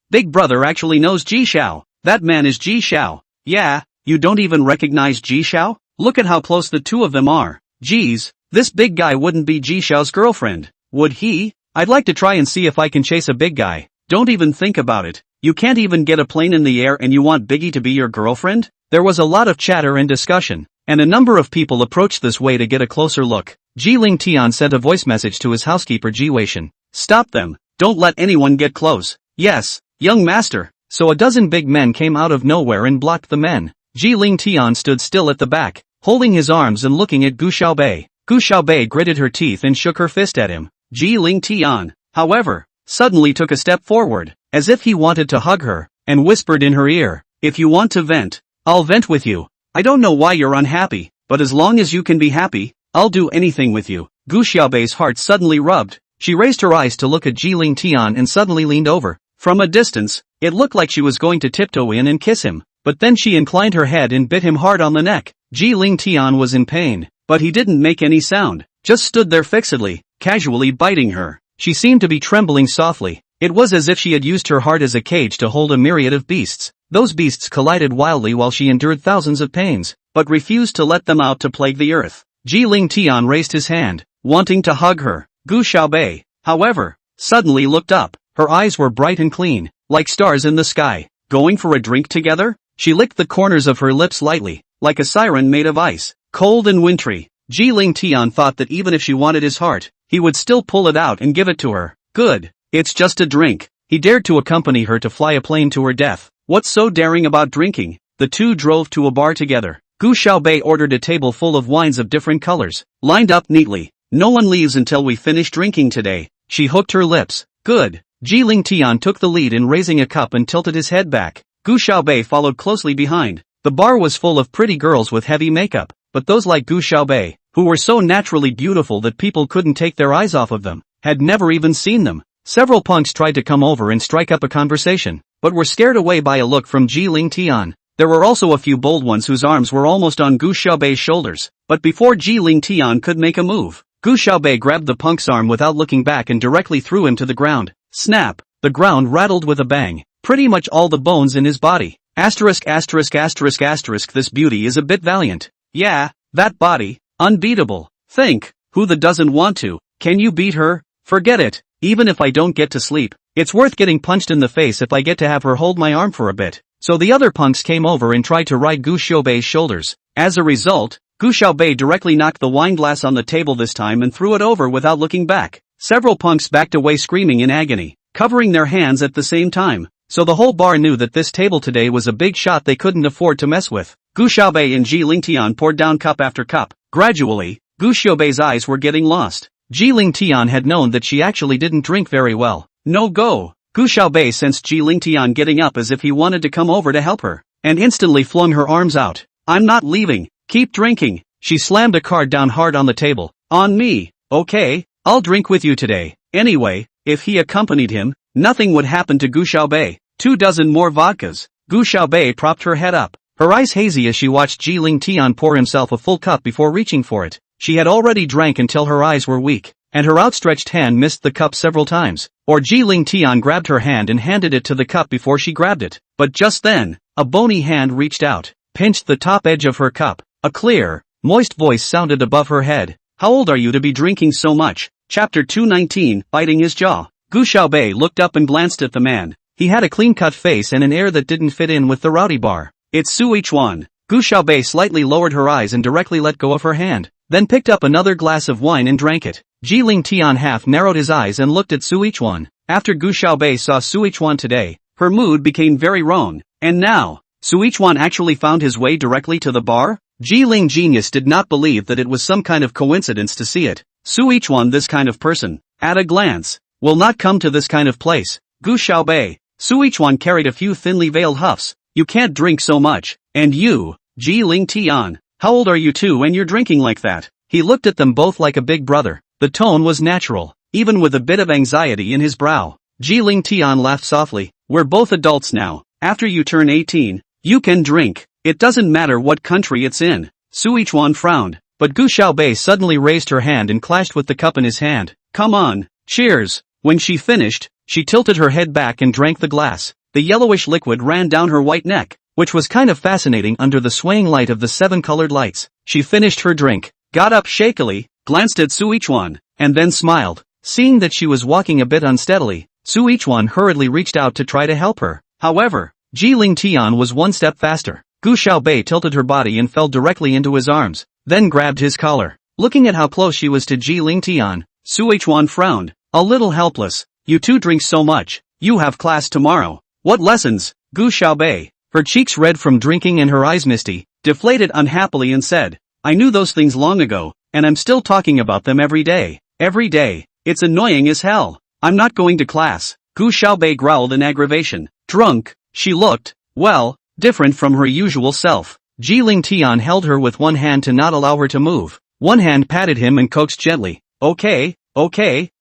Big brother actually knows Ji Xiao. That man is Ji Xiao. Yeah, you don't even recognize Ji Xiao? Look at how close the two of them are. Geez, this big guy wouldn't be Ji Xiao's girlfriend, would he? I'd like to try and see if I can chase a big guy. Don't even think about it. You can't even get a plane in the air and you want Biggie to be your girlfriend? There was a lot of chatter and discussion, and a number of people approached this way to get a closer look. Ji Ling Tian sent a voice message to his housekeeper Ji Weishan. Stop them. Don't let anyone get close. Yes, young master. So a dozen big men came out of nowhere and blocked the men. Ji Ling Tian stood still at the back, holding his arms and looking at Gu Xiaobei. Gu Xiaobei gritted her teeth and shook her fist at him. Ji Ling Tian, however, suddenly took a step forward, as if he wanted to hug her, and whispered in her ear, "If you want to vent, I'll vent with you. I don't know why you're unhappy, but as long as you can be happy, I'll do anything with you." Gu Xiaobei's heart suddenly rubbed. She raised her eyes to look at Ji Ling Tian and suddenly leaned over. From a distance, it looked like she was going to tiptoe in and kiss him, but then she inclined her head and bit him hard on the neck. Ji Ling Tian was in pain, but he didn't make any sound, just stood there fixedly, casually biting her. She seemed to be trembling softly. It was as if she had used her heart as a cage to hold a myriad of beasts. Those beasts collided wildly while she endured thousands of pains, but refused to let them out to plague the earth. Ji Ling Tian raised his hand, wanting to hug her. Gu Xiaobei, however, suddenly looked up. Her eyes were bright and clean, like stars in the sky. Going for a drink together? She licked the corners of her lips lightly, like a siren made of ice, cold and wintry. Ji Ling Tian thought that even if she wanted his heart, he would still pull it out and give it to her. Good. It's just a drink. He dared to accompany her to fly a plane to her death. What's so daring about drinking? The two drove to a bar together. Gu Xiaobei ordered a table full of wines of different colors, lined up neatly. No one leaves until we finish drinking today. She hooked her lips. Good. Ji Ling Tian took the lead in raising a cup and tilted his head back. Gu Xiaobei followed closely behind. The bar was full of pretty girls with heavy makeup, but those like Gu Xiaobei, who were so naturally beautiful that people couldn't take their eyes off of them, had never even seen them. Several punks tried to come over and strike up a conversation, but were scared away by a look from Ji Ling Tian. There were also a few bold ones whose arms were almost on Gu Xiaobei's shoulders, but before Ji Ling Tian could make a move, Gu Xiaobei grabbed the punk's arm without looking back and directly threw him to the ground. Snap! The ground rattled with a bang. Pretty much all the bones in his body. This beauty is a bit valiant. Yeah, that body, unbeatable. Think, who the doesn't want to? Can you beat her? Forget it. Even if I don't get to sleep, it's worth getting punched in the face if I get to have her hold my arm for a bit. So the other punks came over and tried to ride Gu Xiaobei's shoulders. As a result, Gu Xiaobei directly knocked the wine glass on the table this time and threw it over without looking back. Several punks backed away screaming in agony, covering their hands at the same time. So the whole bar knew that this table today was a big shot they couldn't afford to mess with. Gu Xiaobei and Ji Ling Tian poured down cup after cup. Gradually, Gu Xiaobei's eyes were getting lost. Ji Ling Tian had known that she actually didn't drink very well. No go! Gu Xiaobei sensed Ji Ling Tian getting up as if he wanted to come over to help her, and instantly flung her arms out. I'm not leaving. Keep drinking. She slammed a card down hard on the table. On me. Okay, I'll drink with you today. Anyway, if he accompanied him, nothing would happen to Gu Xiaobei. 24 more vodkas. Gu Xiaobei propped her head up, her eyes hazy as she watched Ji Ling Tian pour himself a full cup before reaching for it. She had already drank until her eyes were weak, and her outstretched hand missed the cup several times. Or Ji Ling Tian grabbed her hand and handed it to the cup before she grabbed it. But just then, a bony hand reached out, pinched the top edge of her cup. A clear, moist voice sounded above her head. How old are you to be drinking so much? Chapter 219, biting his jaw. Gu Xiaobei looked up and glanced at the man. He had a clean-cut face and an air that didn't fit in with the rowdy bar. It's Su Yichuan. Gu Xiaobei slightly lowered her eyes and directly let go of her hand, then picked up another glass of wine and drank it. Ji Ling Tian half narrowed his eyes and looked at Su Yichuan. After Gu Xiaobei saw Su Yichuan today, her mood became very wrong. And now, Su Yichuan actually found his way directly to the bar? Ji Ling genius did not believe that it was some kind of coincidence to see it. Su Yichuan, this kind of person, at a glance, will not come to this kind of place. Gu Xiaobei. Su Yichuan carried a few thinly veiled huffs. You can't drink so much. And you, Ji Ling Tian, how old are you too when you're drinking like that? He looked at them both like a big brother. The tone was natural, even with a bit of anxiety in his brow. Ji Ling Tian laughed softly. We're both adults now. After you turn 18, you can drink. It doesn't matter what country it's in. Su Yichuan frowned, but Gu Xiaobei suddenly raised her hand and clashed with the cup in his hand. Come on, cheers. When she finished, she tilted her head back and drank the glass. The yellowish liquid ran down her white neck, which was kind of fascinating under the swaying light of the 7 colored lights. She finished her drink, got up shakily, glanced at Su Yichuan, and then smiled. Seeing that she was walking a bit unsteadily, Su Yichuan hurriedly reached out to try to help her. However, Ji Ling Tian was one step faster. Gu Xiaobei tilted her body and fell directly into his arms, then grabbed his collar. Looking at how close she was to Ji Ling Tian, Su Yichuan frowned, a little helpless. You two drink so much. You have class tomorrow. What lessons? Gu Xiaobei, her cheeks red from drinking and her eyes misty, deflated unhappily and said, I knew those things long ago, and I'm still talking about them every day. Every day. It's annoying as hell. I'm not going to class. Gu Xiaobei growled in aggravation. Drunk, she looked, well, different from her usual self. Ji Ling Tian held her with one hand to not allow her to move. One hand patted him and coaxed gently. Okay,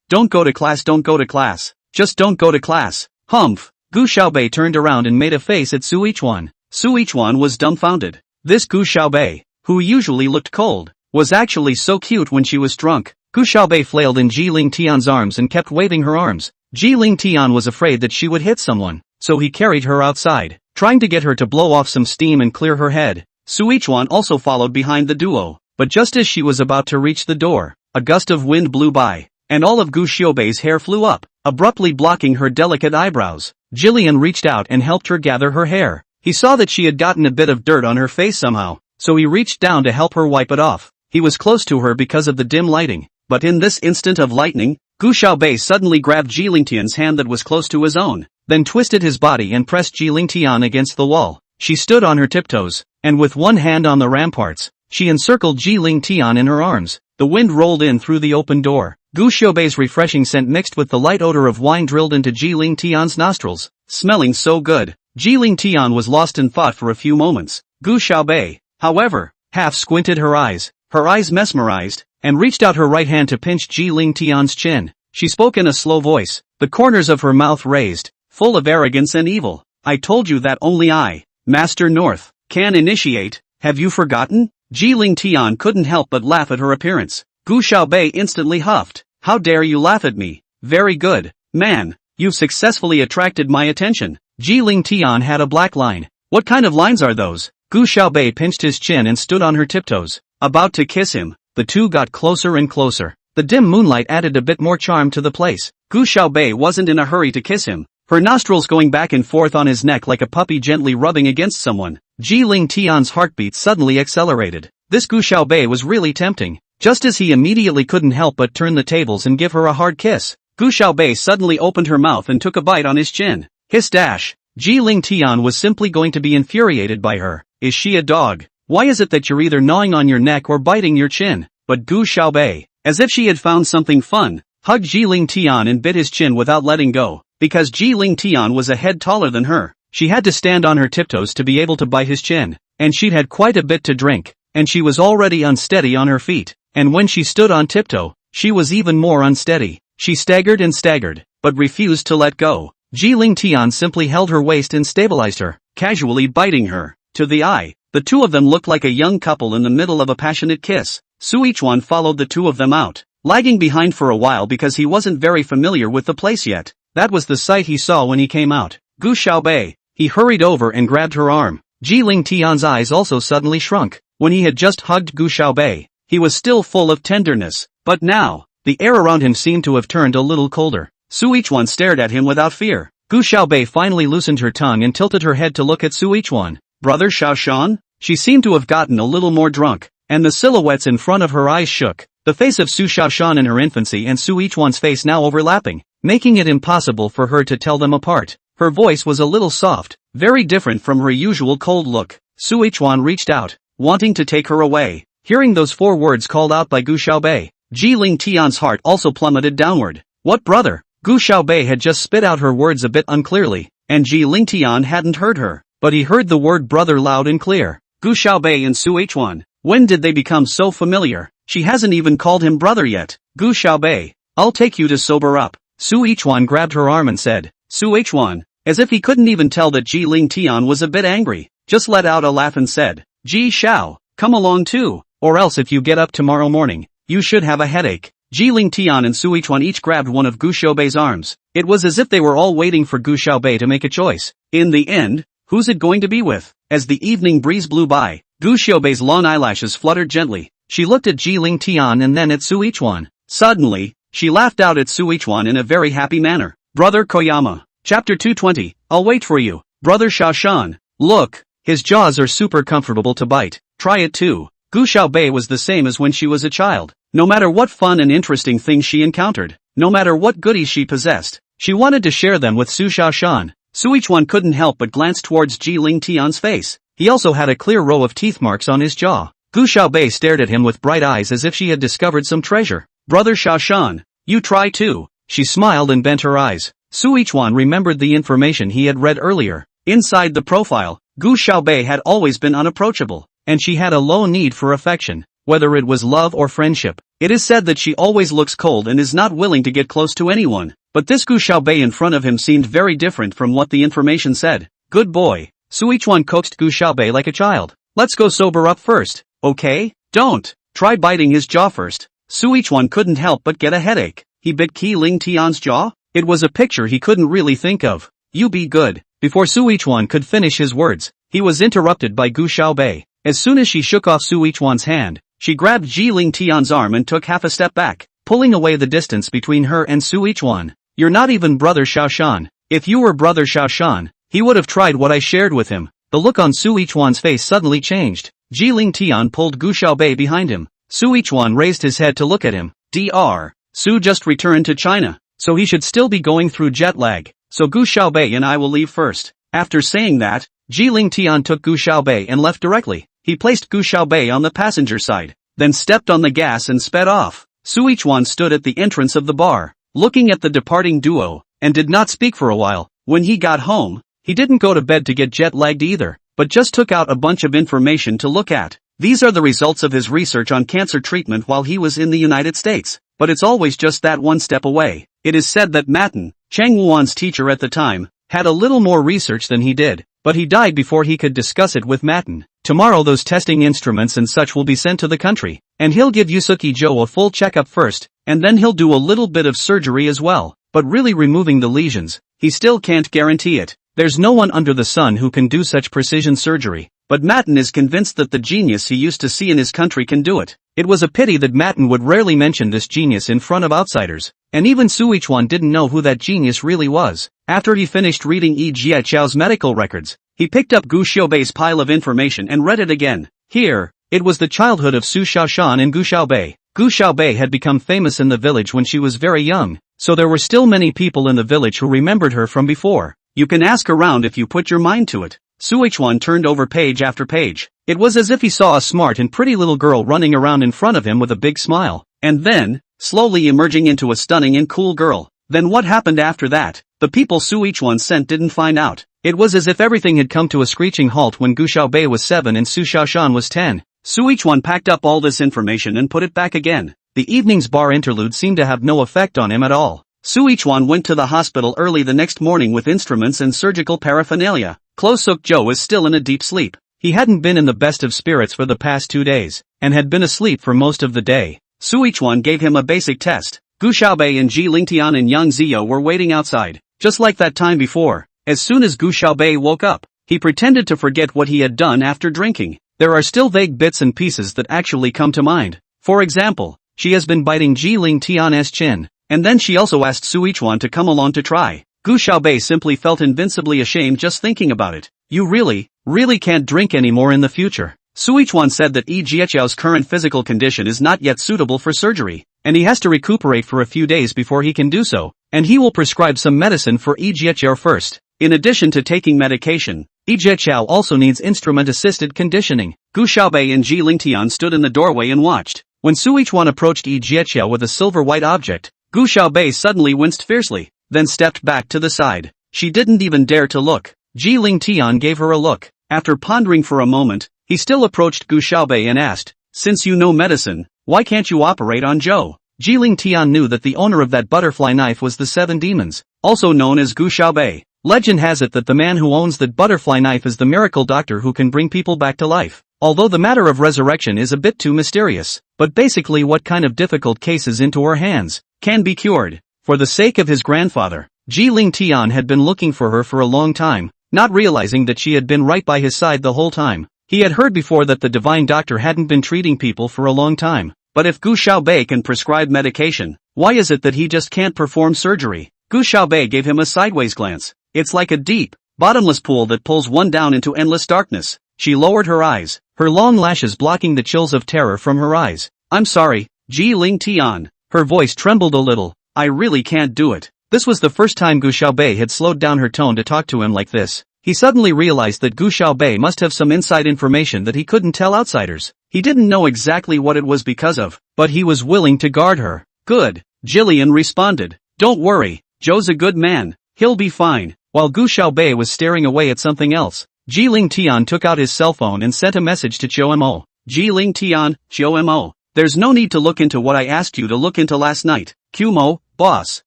don't go to class. Just don't go to class. Humph. Gu Xiaobei turned around and made a face at Su Yichuan. Su Yichuan was dumbfounded. This Gu Xiaobei, who usually looked cold, was actually so cute when she was drunk. Gu Xiaobei flailed in Ji Ling Tian's arms and kept waving her arms. Ji Ling Tian was afraid that she would hit someone, so he carried her outside, trying to get her to blow off some steam and clear her head. Su Yichuan also followed behind the duo, but just as she was about to reach the door, a gust of wind blew by, and all of Gu Xiaobei's hair flew up, abruptly blocking her delicate eyebrows. Jillian reached out and helped her gather her hair. He saw that she had gotten a bit of dirt on her face somehow, so he reached down to help her wipe it off. He was close to her because of the dim lighting, but in this instant of lightning, Gu Xiaobei suddenly grabbed Ji Ling Tian's hand that was close to his own, then twisted his body and pressed Ji Ling Tian against the wall. She stood on her tiptoes, and with one hand on the ramparts, she encircled Ji Ling Tian in her arms. The wind rolled in through the open door, Gu Xiaobei's refreshing scent mixed with the light odor of wine drilled into Ji Ling Tian's nostrils, smelling so good. Ji Ling Tian was lost in thought for a few moments. Gu Xiaobei, however, half squinted her eyes mesmerized, and reached out her right hand to pinch Ji Ling Tian's chin. She spoke in a slow voice, the corners of her mouth raised, full of arrogance and evil. I told you that only I, Master North, can initiate, have you forgotten? Ji Ling Tian couldn't help but laugh at her appearance. Gu Xiaobei instantly huffed. How dare you laugh at me? Very good, man, you've successfully attracted my attention. Ji Ling Tian had a black line. What kind of lines are those? Gu Xiaobei pinched his chin and stood on her tiptoes, about to kiss him. The two got closer and closer. The dim moonlight added a bit more charm to the place. Gu Xiaobei wasn't in a hurry to kiss him, her nostrils going back and forth on his neck like a puppy gently rubbing against someone. Ji Ling Tian's heartbeat suddenly accelerated. This Gu Xiaobei was really tempting. Just as he immediately couldn't help but turn the tables and give her a hard kiss, Gu Xiaobei suddenly opened her mouth and took a bite on his chin. Hiss dash. Ji Ling Tian was simply going to be infuriated by her. Is she a dog? Why is it that you're either gnawing on your neck or biting your chin? But Gu Xiaobei, as if she had found something fun, hugged Ji Ling Tian and bit his chin without letting go. Because Ji Ling Tian was a head taller than her, she had to stand on her tiptoes to be able to bite his chin. And she'd had quite a bit to drink, and she was already unsteady on her feet. And when she stood on tiptoe, she was even more unsteady. She staggered and staggered, but refused to let go. Ji Ling Tian simply held her waist and stabilized her, casually biting her. To the eye, the two of them looked like a young couple in the middle of a passionate kiss. Su Yichuan followed the two of them out, lagging behind for a while because he wasn't very familiar with the place yet. That was the sight he saw when he came out. Gu Xiaobei, he hurried over and grabbed her arm. Ji Ling Tian's eyes also suddenly shrunk. When he had just hugged Gu Xiaobei, he was still full of tenderness, but now, the air around him seemed to have turned a little colder. Su Yichuan stared at him without fear. Gu Xiaobei finally loosened her tongue and tilted her head to look at Su Yichuan. Brother Xiaoshan? She seemed to have gotten a little more drunk, and the silhouettes in front of her eyes shook. The face of Su Xiaoshan in her infancy and Su Yichuan's face now overlapping, making it impossible for her to tell them apart. Her voice was a little soft, very different from her usual cold look. Su Yichuan reached out, wanting to take her away. Hearing those four words called out by Gu Xiaobei, Ji Ling Tian's heart also plummeted downward. What brother? Gu Xiaobei had just spit out her words a bit unclearly, and Ji Ling Tian hadn't heard her, but he heard the word brother loud and clear. Gu Xiaobei and Su Yichuan, when did they become so familiar? She hasn't even called him brother yet. Gu Xiaobei, I'll take you to sober up. Su Yichuan grabbed her arm and said, Su Yichuan, as if he couldn't even tell that Ji Ling Tian was a bit angry, just let out a laugh and said, Ji Xiao, come along too. Or else if you get up tomorrow morning, you should have a headache. Ji Ling Tian and Su Yichuan each grabbed one of Gu Xiaobei's arms. It was as if they were all waiting for Gu Xiaobei to make a choice. In the end, who's it going to be with? As the evening breeze blew by, Gu Xiaobei's long eyelashes fluttered gently. She looked at Ji Ling Tian and then at Su Yichuan. Suddenly, she laughed out at Su Yichuan in a very happy manner. Brother Koyama. Chapter 220. I'll wait for you. Brother Xiaoshan. Look, his jaws are super comfortable to bite. Try it too. Gu Xiaobei was the same as when she was a child. No matter what fun and interesting things she encountered, no matter what goodies she possessed, she wanted to share them with Su Xiaoshan. Su Yichuan couldn't help but glance towards Ji Ling Tian's face. He also had a clear row of teeth marks on his jaw. Gu Xiaobei stared at him with bright eyes as if she had discovered some treasure. Brother Xiaoshan, you try too. She smiled and bent her eyes. Su Yichuan remembered the information he had read earlier. Inside the profile, Gu Xiaobei had always been unapproachable, and she had a low need for affection, whether it was love or friendship. It is said that she always looks cold and is not willing to get close to anyone, but this Gu Xiaobei in front of him seemed very different from what the information said. Good boy. Su Yichuan coaxed Gu Xiaobei like a child. Let's go sober up first, okay? Don't. Try biting his jaw first. Su Yichuan couldn't help but get a headache. He bit Ji Ling Tian's jaw? It was a picture he couldn't really think of. You be good. Before Su Yichuan could finish his words, he was interrupted by Gu Xiaobei. As soon as she shook off Su Yichuan's hand, she grabbed Ji Ling Tian's arm and took half a step back, pulling away the distance between her and Su Yichuan. You're not even Brother Xiaoshan. If you were Brother Xiaoshan, he would have tried what I shared with him. The look on Su Yichuan's face suddenly changed. Ji Ling Tian pulled Gu Xiaobei behind him. Su Yichuan raised his head to look at him. Dr. Su just returned to China, so he should still be going through jet lag. So Gu Xiaobei and I will leave first. After saying that, Ji Ling Tian took Gu Xiaobei and left directly. He placed Gu Xiaobei on the passenger side, then stepped on the gas and sped off. Suichuan stood at the entrance of the bar, looking at the departing duo, and did not speak for a while. When he got home, he didn't go to bed to get jet-lagged either, but just took out a bunch of information to look at. These are the results of his research on cancer treatment while he was in the United States. But it's always just that one step away. It is said that Matten, Chang Wuan's teacher at the time, had a little more research than he did, but he died before he could discuss it with Matten. Tomorrow those testing instruments and such will be sent to the country, and he'll give Yusuke Joe a full checkup first, and then he'll do a little bit of surgery as well, but really removing the lesions, he still can't guarantee it. There's no one under the sun who can do such precision surgery, but Matten is convinced that the genius he used to see in his country can do it. It was a pity that Matten would rarely mention this genius in front of outsiders, and even Suichuan didn't know who that genius really was. After he finished reading Yi Jiaqiao's medical records, he picked up Gu Xiaobei's pile of information and read it again. Here, it was the childhood of Su Xiaoshan and Gu Xiaobei. Gu Xiaobei had become famous in the village when she was very young, so there were still many people in the village who remembered her from before. You can ask around if you put your mind to it. Suichuan turned over page after page. It was as if he saw a smart and pretty little girl running around in front of him with a big smile, and then, slowly emerging into a stunning and cool girl. Then what happened after that? The people Suichuan sent didn't find out. It was as if everything had come to a screeching halt when Gu Xiaobei was 7 and Su Xiaoshan was 10. Suichuan packed up all this information and put it back again. The evening's bar interlude seemed to have no effect on him at all. Suichuan went to the hospital early the next morning with instruments and surgical paraphernalia. Closuk Joe is still in a deep sleep. He hadn't been in the best of spirits for the past 2 days, and had been asleep for most of the day. Suichuan gave him a basic test. Gu Xiaobei and Ji Lingtian and Yang Ziyo were waiting outside, just like that time before. As soon as Gu Xiaobei woke up, he pretended to forget what he had done after drinking. There are still vague bits and pieces that actually come to mind. For example, she has been biting Ji Lingtian's chin, and then she also asked Suichuan to come along to try. Gu Xiaobei simply felt invincibly ashamed just thinking about it. You really can't drink anymore in the future. Suichuan said that Yi Jiaqiao's current physical condition is not yet suitable for surgery, and he has to recuperate for a few days before he can do so, and he will prescribe some medicine for Yi Jiaqiao first. In addition to taking medication, Yi Jiaqiao also needs instrument-assisted conditioning. Gu Xiaobei and Ji Lingtian stood in the doorway and watched. When Suichuan approached Yi Jiaqiao with a silver-white object, Gu Xiaobei suddenly winced fiercely, then stepped back to the side. She didn't even dare to look. Ji Lingtian gave her a look. After pondering for a moment, he still approached Gu Xiaobei and asked, "Since you know medicine, why can't you operate on Zhou?" Ji Lingtian knew that the owner of that butterfly knife was the 7 demons, also known as Gu Xiaobei. Legend has it that the man who owns that butterfly knife is the miracle doctor who can bring people back to life. Although the matter of resurrection is a bit too mysterious, but basically what kind of difficult cases into her hands can be cured. For the sake of his grandfather, Ji Lingtian had been looking for her for a long time, not realizing that she had been right by his side the whole time. He had heard before that the divine doctor hadn't been treating people for a long time, but if Gu Xiaobei can prescribe medication, why is it that he just can't perform surgery? Gu Xiaobei gave him a sideways glance. It's like a deep, bottomless pool that pulls one down into endless darkness. She lowered her eyes, her long lashes blocking the chills of terror from her eyes. "I'm sorry, Ji Lingtian." Her voice trembled a little. "I really can't do it." This was the first time Gu Xiaobei had slowed down her tone to talk to him like this. He suddenly realized that Gu Xiaobei must have some inside information that he couldn't tell outsiders. He didn't know exactly what it was because of, but he was willing to guard her. "Good," Jillian responded. "Don't worry, Zhou's a good man. He'll be fine." While Gu Xiaobei was staring away at something else, Ji Lingtian took out his cell phone and sent a message to Chiu Mo. "Ji Lingtian, Chiu Mo. There's no need to look into what I asked you to look into last night. Mo, boss.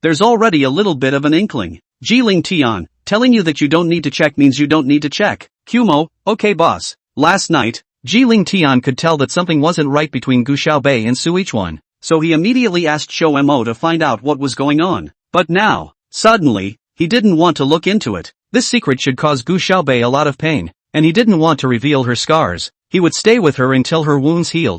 There's already a little bit of an inkling. Ji Lingtian, telling you that you don't need to check means you don't need to check. Mo, okay boss." Last night, Ji Lingtian could tell that something wasn't right between Gu Xiaobei and Suichuan, so he immediately asked Chiu Mo to find out what was going on. But now, suddenly, he didn't want to look into it. This secret should cause Gu Xiaobei a lot of pain, and he didn't want to reveal her scars. He would stay with her until her wounds healed.